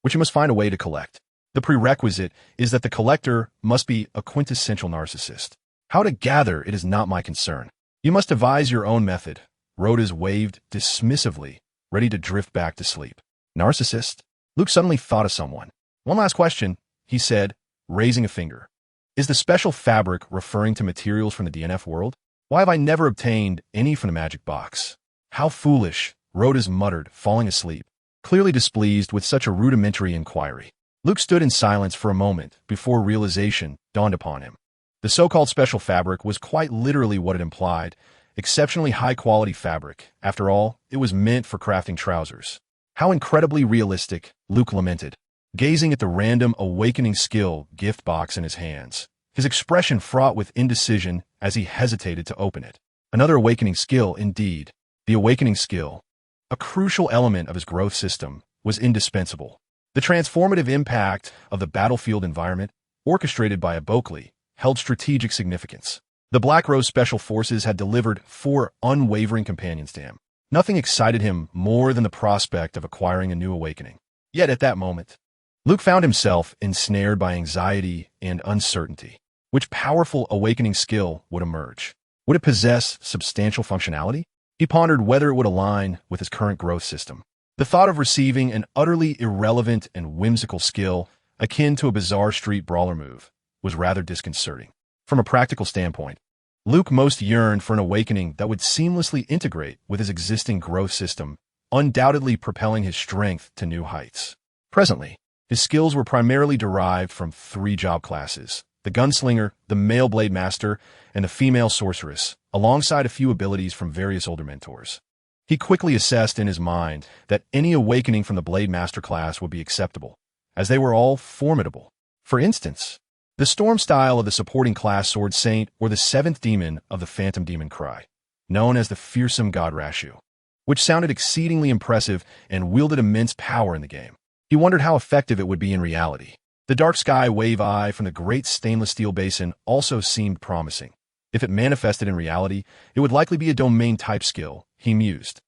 which you must find a way to collect. The prerequisite is that the collector must be a quintessential narcissist. How to gather it is not my concern. You must devise your own method. Rotos waved dismissively, ready to drift back to sleep. Narcissist? Luke suddenly thought of someone. One last question, he said, raising a finger. Is the special fabric referring to materials from the DNF world? Why have I never obtained any from the magic box? How foolish, Rotos muttered, falling asleep, clearly displeased with such a rudimentary inquiry. Luke stood in silence for a moment before realization dawned upon him. The so-called special fabric was quite literally what it implied, exceptionally high-quality fabric. After all, it was meant for crafting trousers. How incredibly realistic, Luke lamented, gazing at the random awakening skill gift box in his hands, his expression fraught with indecision as he hesitated to open it. Another awakening skill, indeed. The awakening skill, a crucial element of his growth system, was indispensable. The transformative impact of the battlefield environment, orchestrated by a Bokley, held strategic significance. The Black Rose Special Forces had delivered 4 unwavering companions to him. Nothing excited him more than the prospect of acquiring a new awakening. Yet at that moment, Luke found himself ensnared by anxiety and uncertainty. Which powerful awakening skill would emerge? Would it possess substantial functionality? He pondered whether it would align with his current growth system. The thought of receiving an utterly irrelevant and whimsical skill, akin to a bizarre street brawler move, was rather disconcerting. From a practical standpoint, Luke most yearned for an awakening that would seamlessly integrate with his existing growth system, undoubtedly propelling his strength to new heights. Presently, his skills were primarily derived from 3 job classes: the gunslinger, the male blade master, and the female sorceress, alongside a few abilities from various older mentors. He quickly assessed in his mind that any awakening from the blade master class would be acceptable, as they were all formidable. For instance, the storm style of the supporting class sword saint or the 7th demon of the phantom demon cry, known as the fearsome god Rashu, which sounded exceedingly impressive and wielded immense power in the game. He wondered how effective it would be in reality. The dark sky wave eye from the great stainless steel basin also seemed promising. If it manifested in reality, it would likely be a domain-type skill, he mused.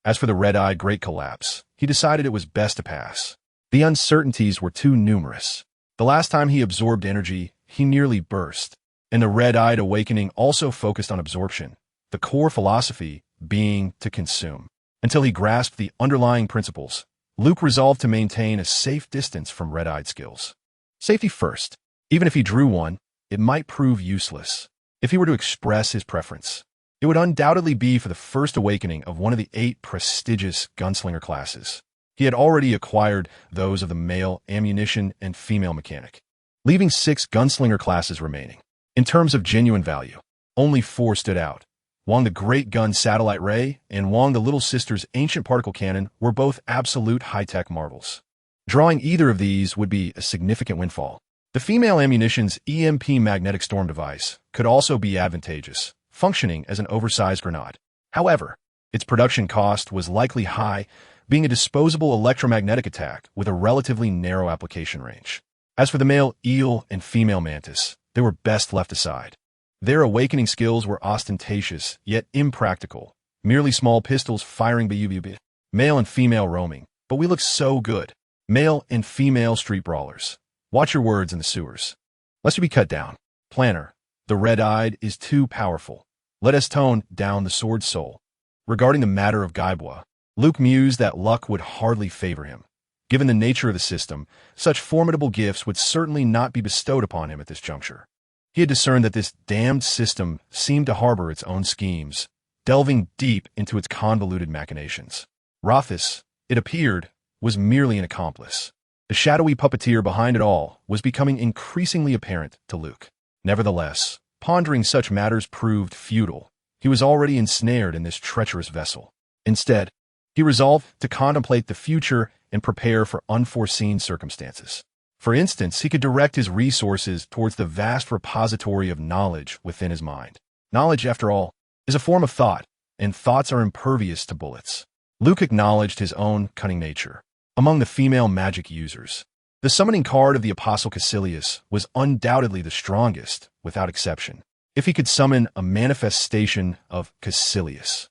As for the red-eyed great collapse, he decided it was best to pass. The uncertainties were too numerous. The last time he absorbed energy, he nearly burst. And the red-eyed awakening also focused on absorption, the core philosophy being to consume. Until he grasped the underlying principles, Luke resolved to maintain a safe distance from red-eyed skills. Safety first. Even if he drew one, it might prove useless. If he were to express his preference, it would undoubtedly be for the first awakening of one of the 8 prestigious gunslinger classes. He had already acquired those of the male ammunition and female mechanic, leaving 6 gunslinger classes remaining. In terms of genuine value, only 4 stood out. Wong the Great Gun Satellite Ray and Wong the Little Sister's Ancient Particle Cannon were both absolute high-tech marvels. Drawing either of these would be a significant windfall. The female ammunition's EMP magnetic storm device could also be advantageous, functioning as an oversized grenade. However, its production cost was likely high, being a disposable electromagnetic attack with a relatively narrow application range. As for the male eel and female mantis, they were best left aside. Their awakening skills were ostentatious, yet impractical, merely small pistols firing BUBB. Male and female roaming, but we look so good. Male and female street brawlers. Watch your words in the sewers. Lest you be cut down. Planner. The red-eyed is too powerful. Let us tone down the sword soul. Regarding the matter of Gaibwa, Luke mused that luck would hardly favor him. Given the nature of the system, such formidable gifts would certainly not be bestowed upon him at this juncture. He had discerned that this damned system seemed to harbor its own schemes, delving deep into its convoluted machinations. Rotos, it appeared, was merely an accomplice. The shadowy puppeteer behind it all was becoming increasingly apparent to Luke. Nevertheless, pondering such matters proved futile. He was already ensnared in this treacherous vessel. Instead, he resolved to contemplate the future and prepare for unforeseen circumstances. For instance, he could direct his resources towards the vast repository of knowledge within his mind. Knowledge, after all, is a form of thought, and thoughts are impervious to bullets. Luke acknowledged his own cunning nature. Among the female magic users, the summoning card of the Apostle Caecilius was undoubtedly the strongest, without exception. If he could summon a manifestation of Caecilius,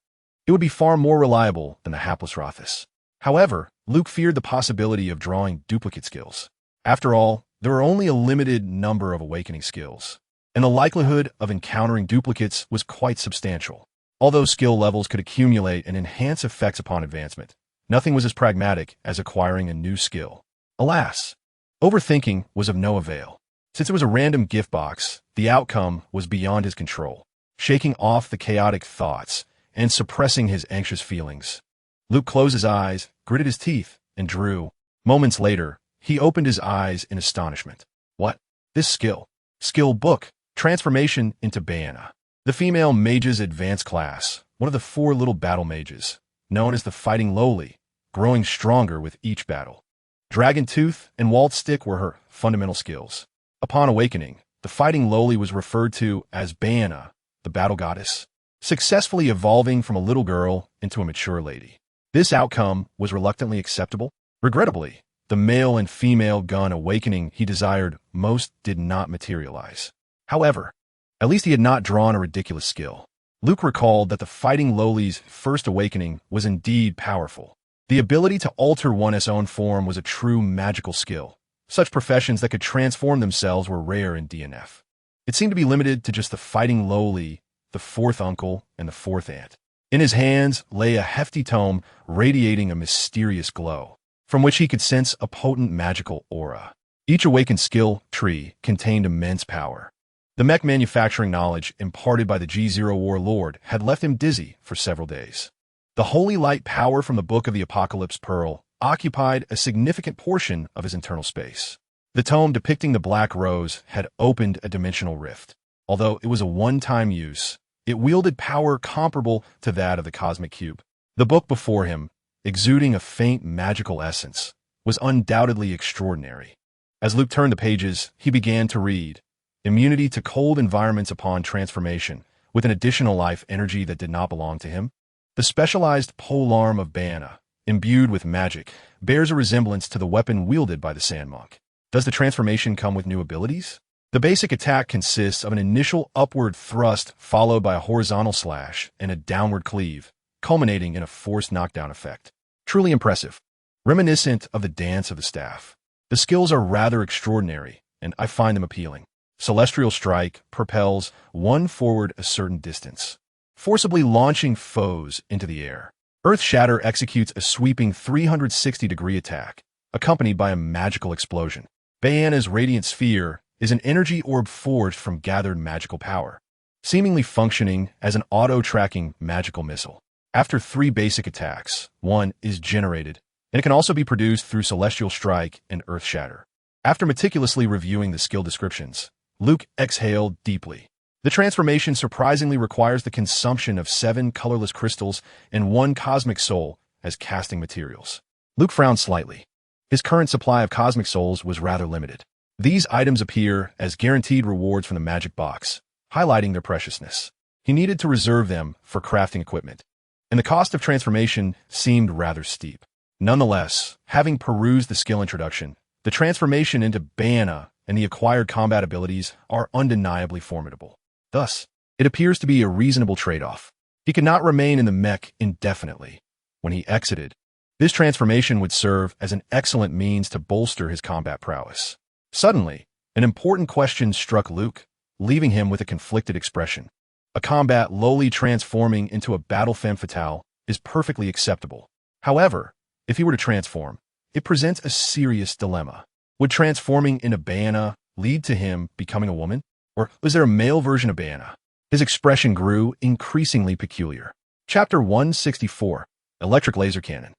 it would be far more reliable than the hapless Rotos. However, Luke feared the possibility of drawing duplicate skills. After all, there were only a limited number of awakening skills, and the likelihood of encountering duplicates was quite substantial. Although skill levels could accumulate and enhance effects upon advancement, nothing was as pragmatic as acquiring a new skill. Alas, overthinking was of no avail. Since it was a random gift box, the outcome was beyond his control. Shaking off the chaotic thoughts and suppressing his anxious feelings, Luke closed his eyes, gritted his teeth, and drew. Moments later, he opened his eyes in astonishment. What? This skill. Skill book. Transformation into Baena. The female mage's advanced class, one of the 4 little battle mages, known as the Fighting Lowly, growing stronger with each battle. Dragon Tooth and Walt Stick were her fundamental skills. Upon awakening, the Fighting Lowly was referred to as Baena, the battle goddess, successfully evolving from a little girl into a mature lady. This outcome was reluctantly acceptable. Regrettably, the male and female gun awakening he desired most did not materialize. However, at least he had not drawn a ridiculous skill. Luke recalled that the fighting lowly's first awakening was indeed powerful. The ability to alter one's own form was a true magical skill. Such professions that could transform themselves were rare in DNF. It seemed to be limited to just the fighting lowly, the fourth uncle, and the fourth aunt. In his hands lay a hefty tome radiating a mysterious glow, from which he could sense a potent magical aura. Each awakened skill tree contained immense power. The mech manufacturing knowledge imparted by the G0 warlord had left him dizzy for several days. The holy light power from the Book of the Apocalypse Pearl occupied a significant portion of his internal space. The tome depicting the Black Rose had opened a dimensional rift. Although it was a one-time use, it wielded power comparable to that of the Cosmic Cube. The book before him, exuding a faint magical essence, was undoubtedly extraordinary. As Luke turned the pages, he began to read, immunity to cold environments upon transformation, with an additional life energy that did not belong to him. The specialized polearm of Bana, imbued with magic, bears a resemblance to the weapon wielded by the Sand Monk. Does the transformation come with new abilities? The basic attack consists of an initial upward thrust followed by a horizontal slash and a downward cleave, culminating in a forced knockdown effect. Truly impressive. Reminiscent of the dance of the staff. The skills are rather extraordinary, and I find them appealing. Celestial Strike propels one forward a certain distance, forcibly launching foes into the air. Earth Shatter executes a sweeping 360-degree attack, accompanied by a magical explosion. Bana's Radiant Sphere is an energy orb forged from gathered magical power, seemingly functioning as an auto-tracking magical missile. After 3 basic attacks, one is generated, and it can also be produced through Celestial Strike and Earth Shatter. After meticulously reviewing the skill descriptions, Luke exhaled deeply. The transformation surprisingly requires the consumption of 7 colorless crystals and 1 cosmic soul as casting materials. Luke frowned slightly. His current supply of cosmic souls was rather limited. These items appear as guaranteed rewards from the magic box, highlighting their preciousness. He needed to reserve them for crafting equipment, and the cost of transformation seemed rather steep. Nonetheless, having perused the skill introduction, the transformation into Bana and the acquired combat abilities are undeniably formidable. Thus, it appears to be a reasonable trade-off. He could not remain in the mech indefinitely. When he exited, this transformation would serve as an excellent means to bolster his combat prowess. Suddenly, an important question struck Luke, leaving him with a conflicted expression. A combat lowly transforming into a battle femme fatale is perfectly acceptable. However, if he were to transform, it presents a serious dilemma. Would transforming into Bana lead to him becoming a woman? Or was there a male version of Bana? His expression grew increasingly peculiar. Chapter 164, Electric Laser Cannon.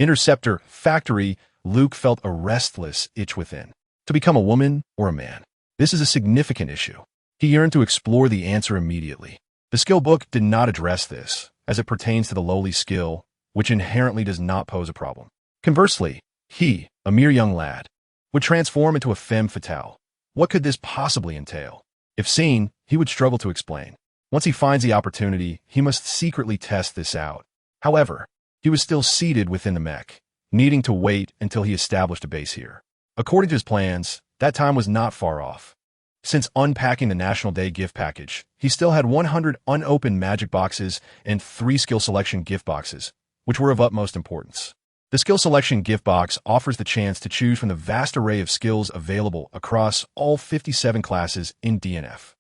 Interceptor Factory. Luke felt a restless itch within. To become a woman or a man? This is a significant issue. He yearned to explore the answer immediately. The skill book did not address this, as it pertains to the lowly skill, which inherently does not pose a problem. Conversely, he, a mere young lad, would transform into a femme fatale. What could this possibly entail? If seen, he would struggle to explain. Once he finds the opportunity, he must secretly test this out. However, he was still seated within the mech, needing to wait until he established a base here. According to his plans, that time was not far off. Since unpacking the National Day gift package, he still had 100 unopened magic boxes and 3 skill selection gift boxes, which were of utmost importance. The skill selection gift box offers the chance to choose from the vast array of skills available across all 57 classes in DNF.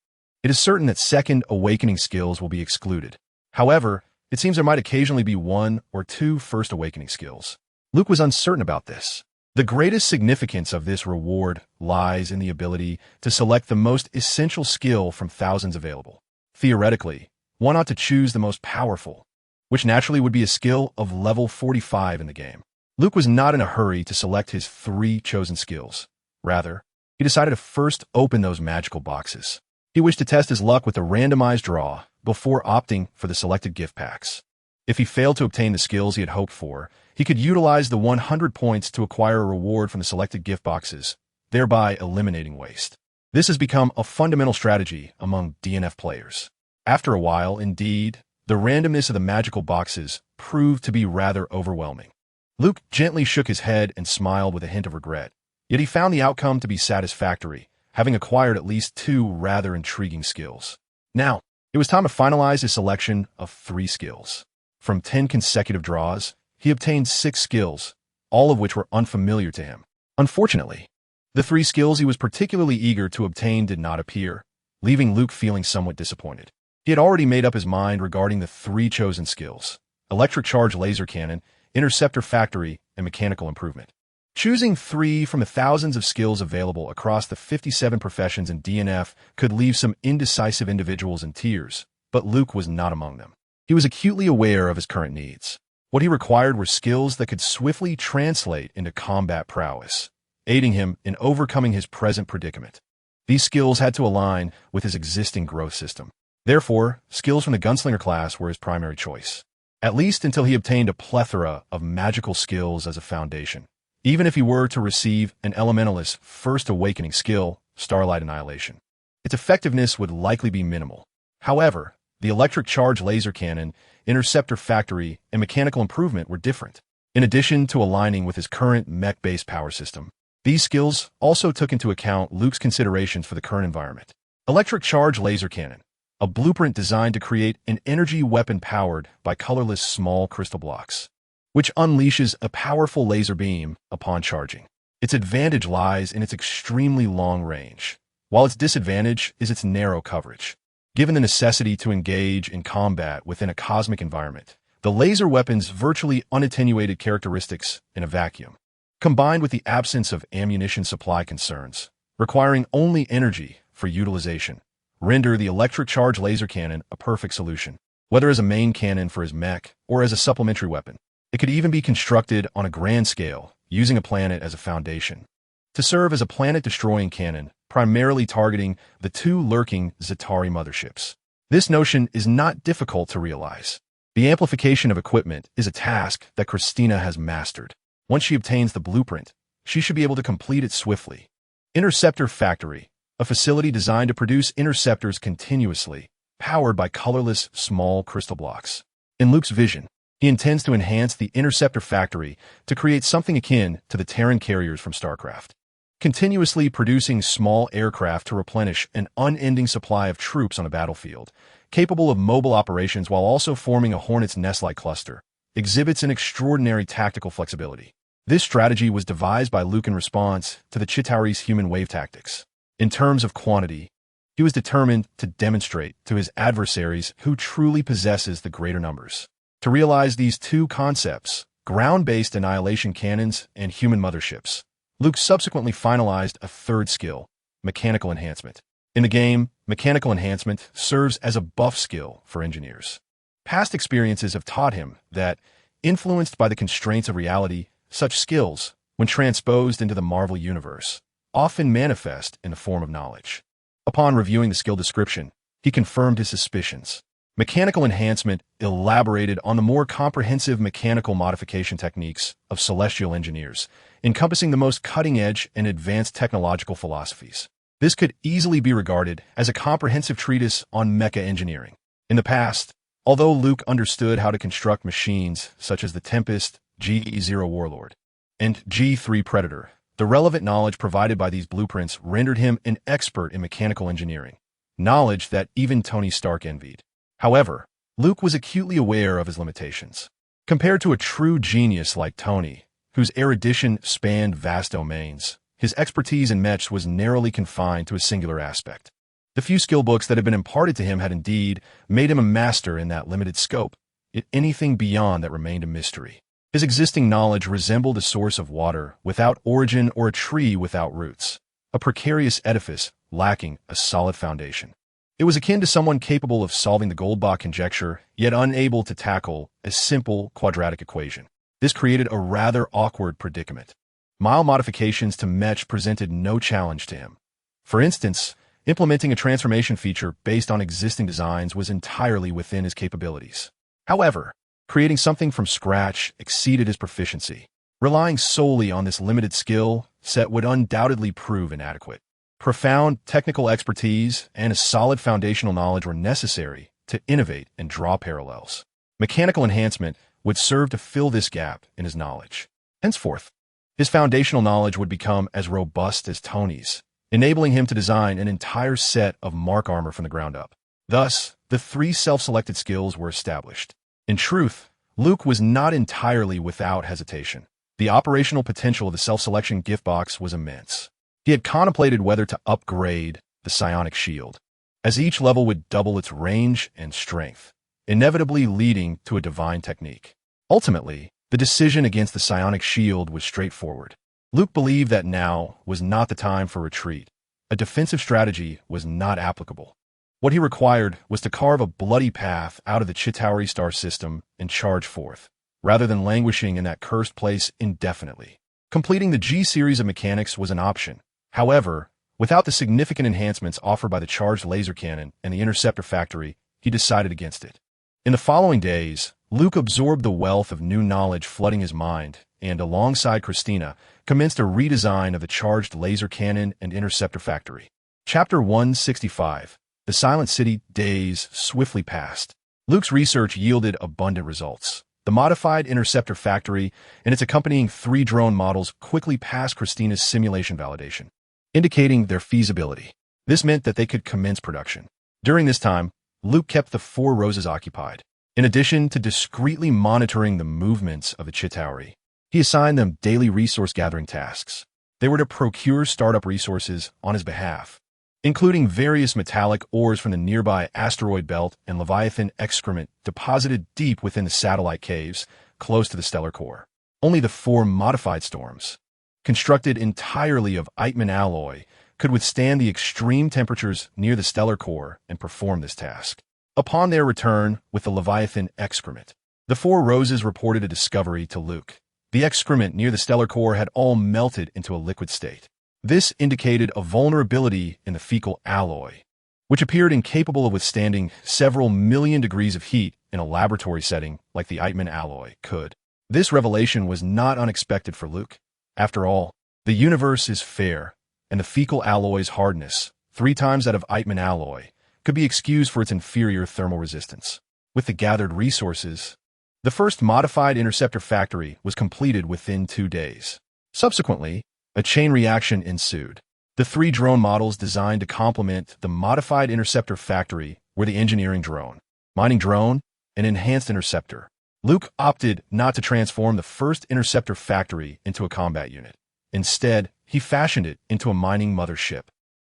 It is certain that second awakening skills will be excluded. However, it seems there might occasionally be 1 or 2 first awakening skills. Luke was uncertain about this. The greatest significance of this reward lies in the ability to select the most essential skill from thousands available. Theoretically, one ought to choose the most powerful, which naturally would be a skill of level 45 in the game. Luke was not in a hurry to select his 3 chosen skills. Rather, he decided to first open those magical boxes. He wished to test his luck with a randomized draw before opting for the selected gift packs. If he failed to obtain the skills he had hoped for, he could utilize the 100 points to acquire a reward from the selected gift boxes, thereby eliminating waste. This has become a fundamental strategy among DNF players. After a while, indeed, the randomness of the magical boxes proved to be rather overwhelming. Luke gently shook his head and smiled with a hint of regret, yet he found the outcome to be satisfactory, having acquired at least two rather intriguing skills. Now, it was time to finalize his selection of 3 skills. From 10 consecutive draws, he obtained 6 skills, all of which were unfamiliar to him. Unfortunately, the 3 skills he was particularly eager to obtain did not appear, leaving Luke feeling somewhat disappointed. He had already made up his mind regarding the 3 chosen skills: electric charge laser cannon, interceptor factory, and mechanical improvement. Choosing 3 from the thousands of skills available across the 57 professions in DNF could leave some indecisive individuals in tears, but Luke was not among them. He was acutely aware of his current needs. What he required were skills that could swiftly translate into combat prowess, aiding him in overcoming his present predicament. These skills had to align with his existing growth system. Therefore, skills from the gunslinger class were his primary choice, at least until he obtained a plethora of magical skills as a foundation. Even if he were to receive an elementalist's first awakening skill, Starlight Annihilation, its effectiveness would likely be minimal. However, the electric charge laser cannon, interceptor factory, and mechanical improvement were different. In addition to aligning with his current mech-based power system, these skills also took into account Luke's considerations for the current environment. Electric charge laser cannon, a blueprint designed to create an energy weapon powered by colorless small crystal blocks, which unleashes a powerful laser beam upon charging. Its advantage lies in its extremely long range, while its disadvantage is its narrow coverage. Given the necessity to engage in combat within a cosmic environment, the laser weapon's virtually unattenuated characteristics in a vacuum, combined with the absence of ammunition supply concerns, requiring only energy for utilization, render the electric charge laser cannon a perfect solution, whether as a main cannon for his mech or as a supplementary weapon. It could even be constructed on a grand scale, using a planet as a foundation, to serve as a planet-destroying cannon, primarily targeting the 2 lurking Chitauri motherships. This notion is not difficult to realize. The amplification of equipment is a task that Christina has mastered. Once she obtains the blueprint, she should be able to complete it swiftly. Interceptor Factory, a facility designed to produce interceptors continuously, powered by colorless small crystal blocks. In Luke's vision, he intends to enhance the Interceptor Factory to create something akin to the Terran carriers from StarCraft, continuously producing small aircraft to replenish an unending supply of troops on a battlefield, capable of mobile operations while also forming a hornet's nest-like cluster, exhibits an extraordinary tactical flexibility. This strategy was devised by Luke in response to the Chitauri's human wave tactics. In terms of quantity, he was determined to demonstrate to his adversaries who truly possesses the greater numbers. To realize these 2 concepts, ground-based annihilation cannons and human motherships, Luke subsequently finalized a 3rd skill, mechanical enhancement. In the game, mechanical enhancement serves as a buff skill for engineers. Past experiences have taught him that, influenced by the constraints of reality, such skills, when transposed into the Marvel Universe, often manifest in the form of knowledge. Upon reviewing the skill description, he confirmed his suspicions. Mechanical enhancement elaborated on the more comprehensive mechanical modification techniques of celestial engineers, encompassing the most cutting-edge and advanced technological philosophies. This could easily be regarded as a comprehensive treatise on mecha engineering. In the past, although Luke understood how to construct machines such as the Tempest, G0 Warlord, and G3 Predator, the relevant knowledge provided by these blueprints rendered him an expert in mechanical engineering, knowledge that even Tony Stark envied. However, Luke was acutely aware of his limitations. Compared to a true genius like Tony, whose erudition spanned vast domains, his expertise in mechs was narrowly confined to a singular aspect. The few skill books that had been imparted to him had indeed made him a master in that limited scope, yet anything beyond that remained a mystery. His existing knowledge resembled a source of water without origin or a tree without roots, a precarious edifice lacking a solid foundation. It was akin to someone capable of solving the Goldbach conjecture, yet unable to tackle a simple quadratic equation. This created a rather awkward predicament. Mild modifications to mech presented no challenge to him. For instance, implementing a transformation feature based on existing designs was entirely within his capabilities. However, creating something from scratch exceeded his proficiency. Relying solely on this limited skill set would undoubtedly prove inadequate. Profound technical expertise and a solid foundational knowledge were necessary to innovate and draw parallels. Mechanical enhancement would serve to fill this gap in his knowledge. Henceforth, his foundational knowledge would become as robust as Tony's, enabling him to design an entire set of mark armor from the ground up. Thus, the 3 self-selected skills were established. In truth, Luke was not entirely without hesitation. The operational potential of the self-selection gift box was immense. He had contemplated whether to upgrade the psionic shield, as each level would double its range and strength, inevitably leading to a divine technique. Ultimately, the decision against the psionic shield was straightforward. Luke believed that now was not the time for retreat. A defensive strategy was not applicable. What he required was to carve a bloody path out of the Chitauri star system and charge forth, rather than languishing in that cursed place indefinitely. Completing the G-series of mechanics was an option. However, without the significant enhancements offered by the charged laser cannon and the interceptor factory, he decided against it. In the following days, Luke absorbed the wealth of new knowledge flooding his mind and, alongside Christina, commenced a redesign of the charged laser cannon and interceptor factory. Chapter 165. The Silent City. Days swiftly passed. Luke's research yielded abundant results. The modified interceptor factory and its accompanying 3 drone models quickly passed Christina's simulation validation, indicating their feasibility. This meant that they could commence production. During this time, Luke kept the 4 Roses occupied. In addition to discreetly monitoring the movements of the Chitauri, he assigned them daily resource-gathering tasks. They were to procure startup resources on his behalf, including various metallic ores from the nearby asteroid belt and Leviathan excrement deposited deep within the satellite caves close to the stellar core. Only the 4 modified storms, constructed entirely of Eitman alloy, could withstand the extreme temperatures near the stellar core and perform this task. Upon their return with the Leviathan excrement, the 4 Roses reported a discovery to Luke. The excrement near the stellar core had all melted into a liquid state. This indicated a vulnerability in the fecal alloy, which appeared incapable of withstanding several million degrees of heat in a laboratory setting like the Eitman alloy could. This revelation was not unexpected for Luke. After all, the universe is fair, and the fecal alloy's hardness, 3 times that of Eitman alloy, could be excused for its inferior thermal resistance. With the gathered resources, the first modified interceptor factory was completed within 2 days. Subsequently, a chain reaction ensued. The 3 drone models designed to complement the modified interceptor factory were the engineering drone, mining drone, and enhanced interceptor. Luke opted not to transform the first interceptor factory into a combat unit. Instead, he fashioned it into a mining mothership.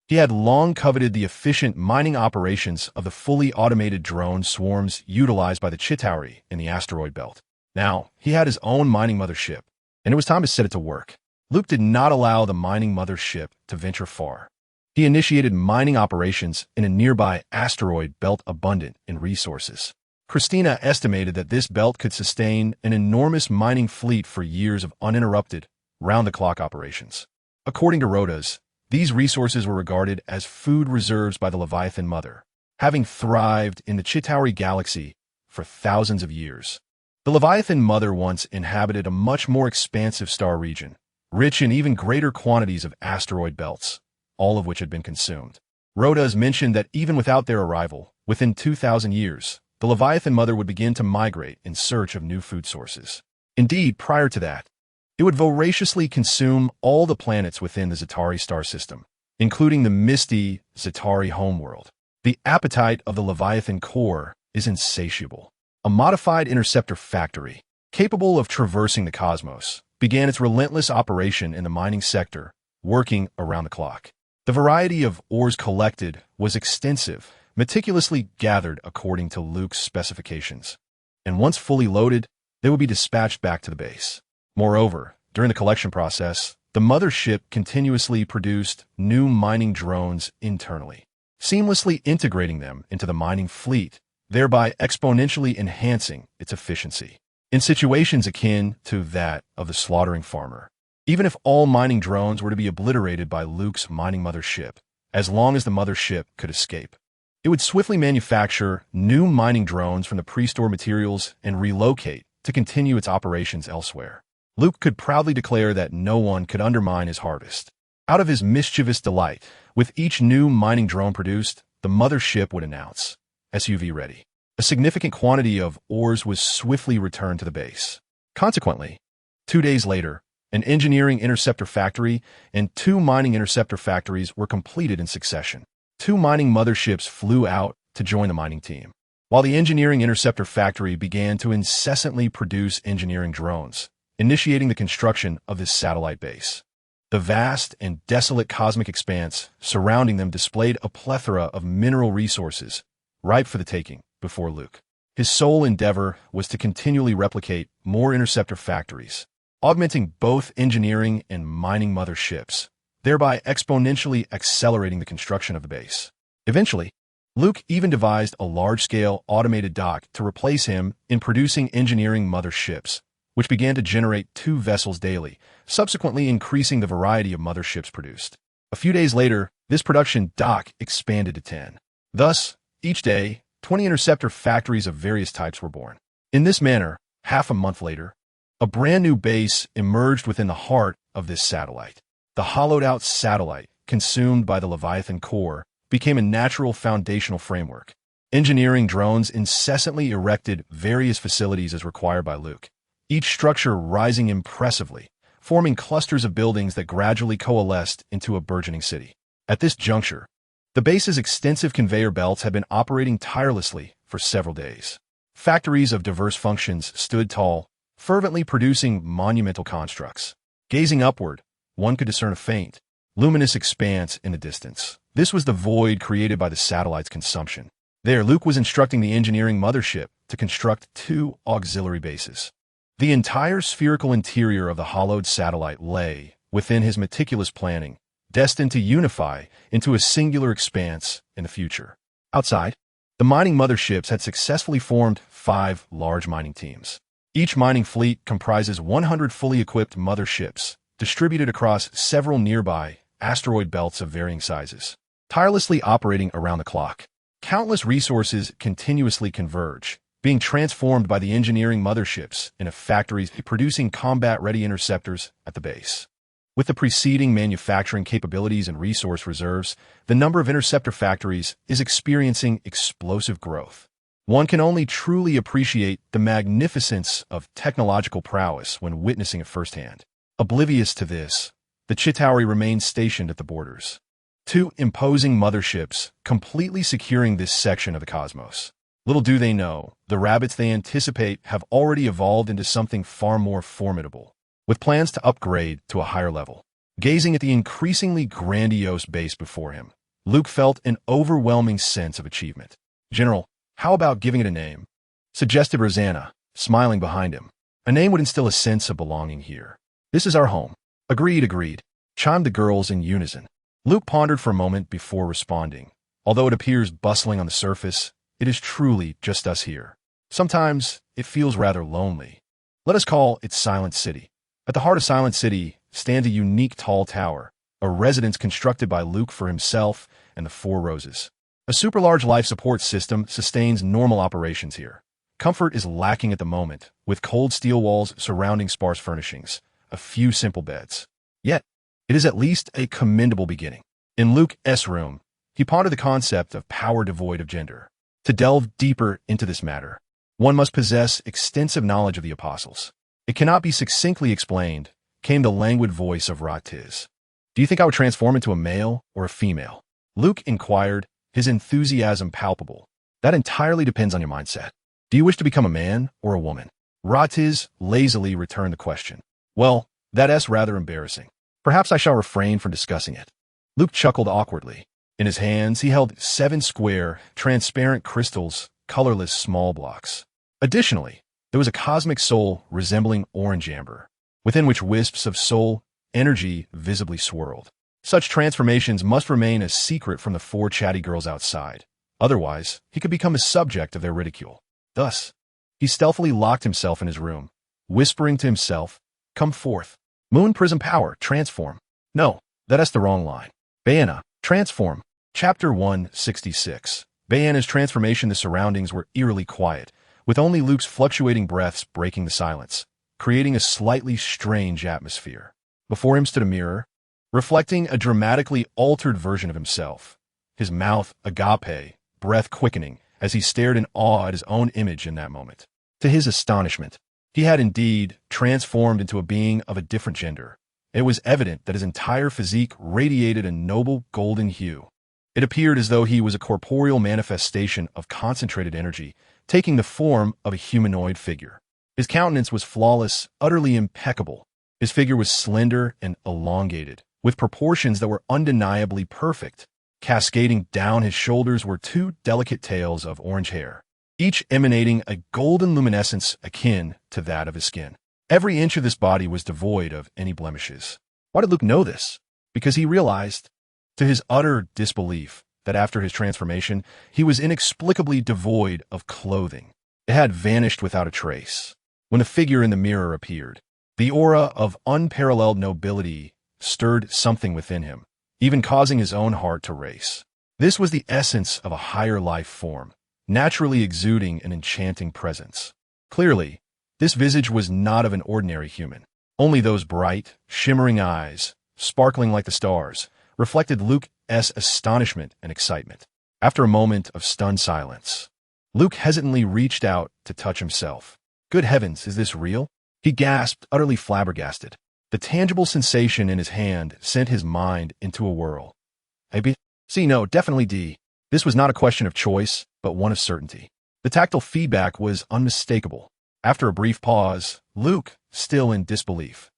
He had long coveted the efficient mining operations of the fully automated drone swarms utilized by the Chitauri in the asteroid belt. Now, he had his own mining mothership, and it was time to set it to work. Luke did not allow the mining mothership to venture far. He initiated mining operations in a nearby asteroid belt abundant in resources. Christina estimated that this belt could sustain an enormous mining fleet for years of uninterrupted, round-the-clock operations. According to Rotos, these resources were regarded as food reserves by the Leviathan Mother, having thrived in the Chitauri galaxy for thousands of years. The Leviathan Mother once inhabited a much more expansive star region, rich in even greater quantities of asteroid belts, all of which had been consumed. Rotos mentioned that even without their arrival, within 2,000 years, the Leviathan Mother would begin to migrate in search of new food sources. Indeed, prior to that, it would voraciously consume all the planets within the Chitauri star system, including the misty Chitauri homeworld. The appetite of the Leviathan core is insatiable. A modified interceptor factory, capable of traversing the cosmos, began its relentless operation in the mining sector, working around the clock. The variety of ores collected was extensive, meticulously gathered according to Luke's specifications, and once fully loaded, they would be dispatched back to the base. Moreover, during the collection process, the mothership continuously produced new mining drones internally, seamlessly integrating them into the mining fleet, thereby exponentially enhancing its efficiency. In situations akin to that of the slaughtering farmer, even if all mining drones were to be obliterated by Luke's mining mothership, as long as the mothership could escape, it would swiftly manufacture new mining drones from the pre-stored materials and relocate to continue its operations elsewhere. Luke could proudly declare that no one could undermine his harvest. Out of his mischievous delight, with each new mining drone produced, the mothership would announce, SUV ready. A significant quantity of ores was swiftly returned to the base. Consequently, 2 days later, An engineering interceptor factory and 2 mining interceptor factories were completed in succession. 2 mining motherships flew out to join the mining team, while the engineering interceptor factory began to incessantly produce engineering drones, initiating the construction of this satellite base. The vast and desolate cosmic expanse surrounding them displayed a plethora of mineral resources, ripe for the taking, before Luke. His sole endeavor was to continually replicate more interceptor factories, augmenting both engineering and mining motherships, thereby exponentially accelerating the construction of the base. Eventually, Luke even devised a large-scale automated dock to replace him in producing engineering motherships, which began to generate 2 vessels daily, subsequently increasing the variety of motherships produced. A few days later, this production dock expanded to 10. Thus, each day, 20 interceptor factories of various types were born. In this manner, half a month later, a brand new base emerged within the heart of this satellite. The hollowed-out satellite, consumed by the Leviathan core, became a natural foundational framework. Engineering drones incessantly erected various facilities as required by Luke, each structure rising impressively, forming clusters of buildings that gradually coalesced into a burgeoning city. At this juncture, the base's extensive conveyor belts had been operating tirelessly for several days. Factories of diverse functions stood tall, fervently producing monumental constructs. Gazing upward, one could discern a faint, luminous expanse in the distance. This was the void created by the satellite's consumption. There, Luke was instructing the engineering mothership to construct 2 auxiliary bases. The entire spherical interior of the hollowed satellite lay within his meticulous planning, destined to unify into a singular expanse in the future. Outside, the mining motherships had successfully formed 5 large mining teams. Each mining fleet comprises 100 fully equipped motherships, distributed across several nearby asteroid belts of varying sizes, tirelessly operating around the clock. Countless resources continuously converge, being transformed by the engineering motherships into factories producing combat-ready interceptors at the base. With the preceding manufacturing capabilities and resource reserves, the number of interceptor factories is experiencing explosive growth. One can only truly appreciate the magnificence of technological prowess when witnessing it firsthand. Oblivious to this, the Chitauri remained stationed at the borders. 2 imposing motherships completely securing this section of the cosmos. Little do they know, the rabbits they anticipate have already evolved into something far more formidable, with plans to upgrade to a higher level. Gazing at the increasingly grandiose base before him, Luke felt an overwhelming sense of achievement. "General, how about giving it a name?" suggested Rosanna, smiling behind him. "A name would instill a sense of belonging here. This is our home." Agreed, chimed the girls in unison. Luke pondered for a moment before responding. "Although it appears bustling on the surface, it is truly just us here. Sometimes it feels rather lonely. Let us call it Silent City." At the heart of Silent City stands a unique tall tower, a residence constructed by Luke for himself and the 4 Roses. A super-large life support system sustains normal operations here. Comfort is lacking at the moment, with cold steel walls surrounding sparse furnishings, a few simple beds. Yet, it is at least a commendable beginning. In Luke's room, he pondered the concept of power devoid of gender. To delve deeper into this matter, one must possess extensive knowledge of the apostles. "It cannot be succinctly explained," came the languid voice of Rotos. "Do you think I would transform into a male or a female?" Luke inquired, his enthusiasm palpable. "That entirely depends on your mindset. Do you wish to become a man or a woman?" Rotos lazily returned the question. "Well, that's rather embarrassing. Perhaps I shall refrain from discussing it." Luke chuckled awkwardly. In his hands, he held 7 square, transparent crystals, colorless small blocks. Additionally, there was a cosmic soul resembling orange amber, within which wisps of soul energy visibly swirled. Such transformations must remain a secret from the 4 chatty girls outside. Otherwise, he could become a subject of their ridicule. Thus, he stealthily locked himself in his room, whispering to himself, "Come forth. Moon prism power, transform." No, that's the wrong line. Bayana, transform. Chapter 166. Bayana's transformation. The surroundings were eerily quiet, with only Luke's fluctuating breaths breaking the silence, creating a slightly strange atmosphere. Before him stood a mirror, reflecting a dramatically altered version of himself, his mouth agape, breath quickening, as he stared in awe at his own image in that moment. To his astonishment, He had indeed transformed into a being of a different gender. It was evident that his entire physique radiated a noble golden hue. It appeared as though he was a corporeal manifestation of concentrated energy, taking the form of a humanoid figure. His countenance was flawless, utterly impeccable. His figure was slender and elongated, with proportions that were undeniably perfect. Cascading down his shoulders were two delicate tails of orange hair, each emanating a golden luminescence akin to that of his skin. Every inch of this body was devoid of any blemishes. Why did Luke know this? Because he realized, to his utter disbelief, that after his transformation, he was inexplicably devoid of clothing. It had vanished without a trace. When the figure in the mirror appeared, the aura of unparalleled nobility stirred something within him, even causing his own heart to race. This was the essence of a higher life form, naturally exuding an enchanting presence. Clearly, this visage was not of an ordinary human. Only those bright, shimmering eyes, sparkling like the stars, reflected Luke's astonishment and excitement. After a moment of stunned silence, Luke hesitantly reached out to touch himself. Good heavens, is this real? He gasped, utterly flabbergasted. The tangible sensation in his hand sent his mind into a whirl. No, definitely D. This was not a question of choice, but one of certainty. The tactile feedback was unmistakable. After a brief pause, Luke, still in disbelief,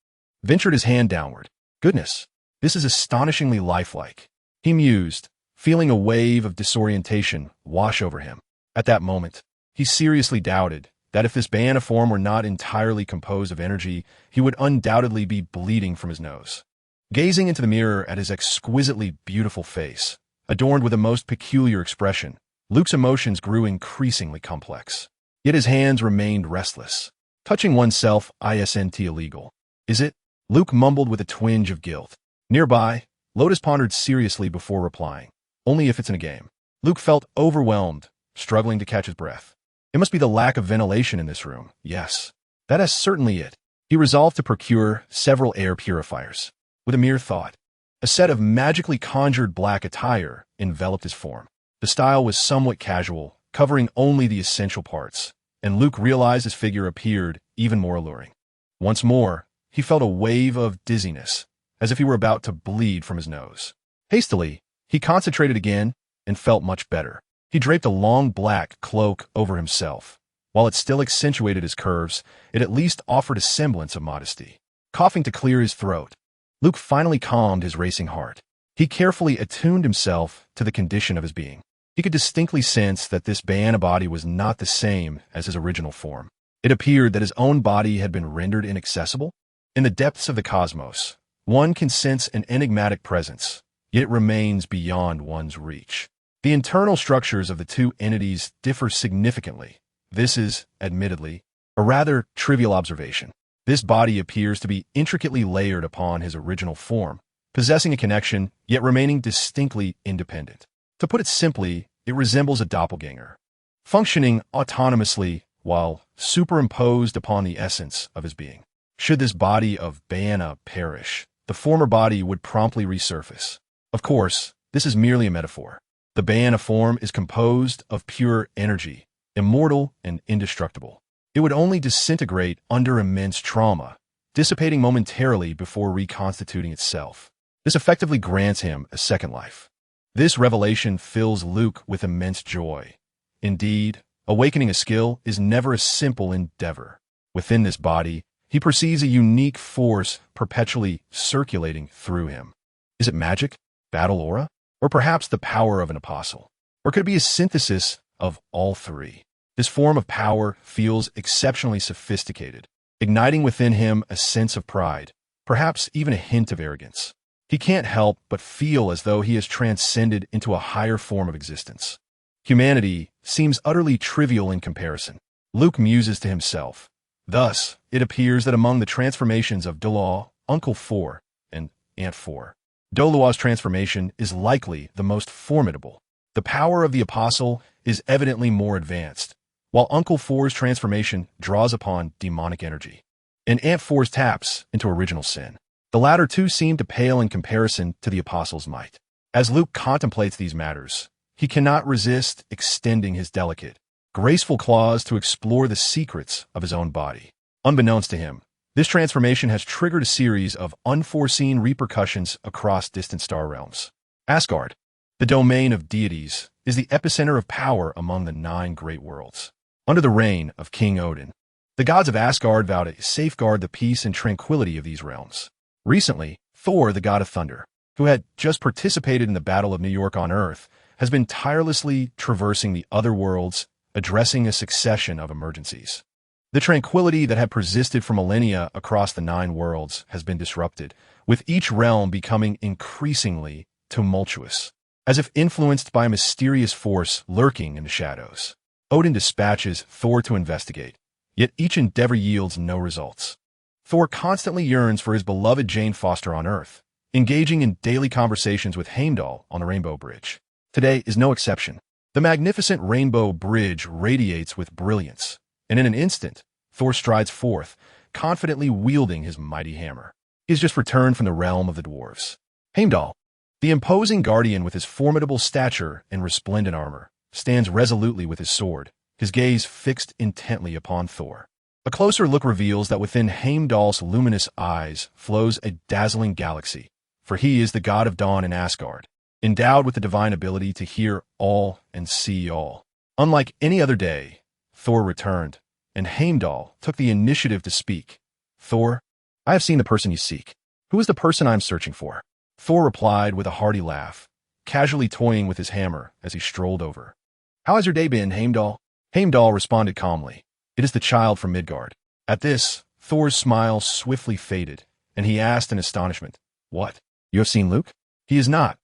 ventured his hand downward. Goodness, this is astonishingly lifelike, he mused, feeling a wave of disorientation wash over him. At that moment, he seriously doubted that if this form were not entirely composed of energy, he would undoubtedly be bleeding from his nose. Gazing into the mirror at his exquisitely beautiful face, adorned with a most peculiar expression, Luke's emotions grew increasingly complex. Yet his hands remained restless. Touching oneself isn't illegal, is it? Luke mumbled with a twinge of guilt. Nearby, Lotus pondered seriously before replying. Only if it's in a game. Luke felt overwhelmed, struggling to catch his breath. It must be the lack of ventilation in this room. Yes, that is certainly it. He resolved to procure several air purifiers. With a mere thought, a set of magically conjured black attire enveloped his form. The style was somewhat casual, covering only the essential parts, and Luke realized his figure appeared even more alluring. Once more, he felt a wave of dizziness, as if he were about to bleed from his nose. Hastily, he concentrated again and felt much better. He draped a long black cloak over himself. While it still accentuated his curves, it at least offered a semblance of modesty. Coughing to clear his throat, Luke finally calmed his racing heart. He carefully attuned himself to the condition of his being. He could distinctly sense that this body was not the same as his original form. It appeared that his own body had been rendered inaccessible. In the depths of the cosmos, one can sense an enigmatic presence, yet it remains beyond one's reach. The internal structures of the two entities differ significantly. This is, admittedly, a rather trivial observation. This body appears to be intricately layered upon his original form, possessing a connection, yet remaining distinctly independent. To put it simply, it resembles a doppelganger, functioning autonomously while superimposed upon the essence of his being. Should this body of Bana perish, the former body would promptly resurface. Of course, this is merely a metaphor. The Bana form is composed of pure energy, immortal and indestructible. It would only disintegrate under immense trauma, dissipating momentarily before reconstituting itself. This effectively grants him a second life. This revelation fills Luke with immense joy. Indeed, awakening a skill is never a simple endeavor. Within this body, he perceives a unique force perpetually circulating through him. Is it magic, battle aura, or perhaps the power of an apostle? Or could it be a synthesis of all three? This form of power feels exceptionally sophisticated, igniting within him a sense of pride, perhaps even a hint of arrogance. He can't help but feel as though he has transcended into a higher form of existence. Humanity seems utterly trivial in comparison. Luke muses to himself. Thus, it appears that among the transformations of Dolaw, Uncle 4, and Aunt 4, Dolaw's transformation is likely the most formidable. The power of the apostle is evidently more advanced, while Uncle 4's transformation draws upon demonic energy, and Aunt 4's taps into original sin. The latter two seem to pale in comparison to the apostle's might. As Luke contemplates these matters, he cannot resist extending his delicate, graceful claws to explore the secrets of his own body. Unbeknownst to him, this transformation has triggered a series of unforeseen repercussions across distant star realms. Asgard, the domain of deities, is the epicenter of power among the 9 great worlds. Under the reign of King Odin, the gods of Asgard vow to safeguard the peace and tranquility of these realms. Recently, Thor, the god of thunder, who had just participated in the Battle of New York on Earth, has been tirelessly traversing the other worlds, addressing a succession of emergencies. The tranquility that had persisted for millennia across the 9 worlds has been disrupted, with each realm becoming increasingly tumultuous, as if influenced by a mysterious force lurking in the shadows. Odin dispatches Thor to investigate, yet each endeavor yields no results. Thor constantly yearns for his beloved Jane Foster on Earth, engaging in daily conversations with Heimdall on the Rainbow Bridge. Today is no exception. The magnificent Rainbow Bridge radiates with brilliance, and in an instant, Thor strides forth, confidently wielding his mighty hammer. He has just returned from the realm of the dwarves. Heimdall, the imposing guardian with his formidable stature and resplendent armor, stands resolutely with his sword, his gaze fixed intently upon Thor. A closer look reveals that within Heimdall's luminous eyes flows a dazzling galaxy, for he is the god of dawn in Asgard, endowed with the divine ability to hear all and see all. Unlike any other day, Thor returned, and Heimdall took the initiative to speak. Thor, I have seen the person you seek. Who is the person I am searching for? Thor replied with a hearty laugh, casually toying with his hammer as he strolled over. How has your day been, Heimdall? Heimdall responded calmly. It is the child from Midgard. At this, Thor's smile swiftly faded, and he asked in astonishment, What? You have seen Luke? He is not.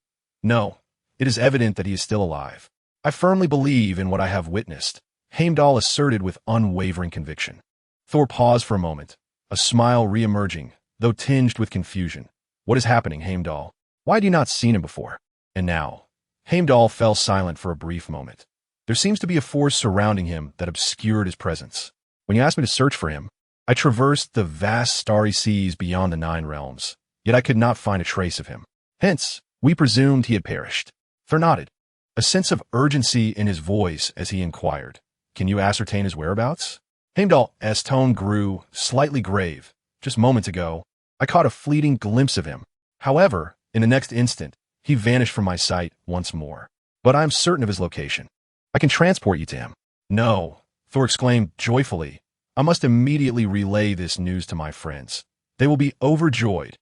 No, it is evident that he is still alive. I firmly believe in what I have witnessed, Heimdall asserted with unwavering conviction. Thor paused for a moment, a smile re-emerging, though tinged with confusion. What is happening, Heimdall? Why had you not seen him before? And now, Heimdall fell silent for a brief moment. There seems to be a force surrounding him that obscured his presence. When you asked me to search for him, I traversed the vast starry seas beyond the 9 realms, yet I could not find a trace of him. Hence, we presumed he had perished. Thor nodded, a sense of urgency in his voice as he inquired, Can you ascertain his whereabouts? Heimdall's tone grew slightly grave. Just moments ago, I caught a fleeting glimpse of him. However, in the next instant, he vanished from my sight once more. But I am certain of his location. I can transport you to him. No, Thor exclaimed joyfully. I must immediately relay this news to my friends. They will be overjoyed.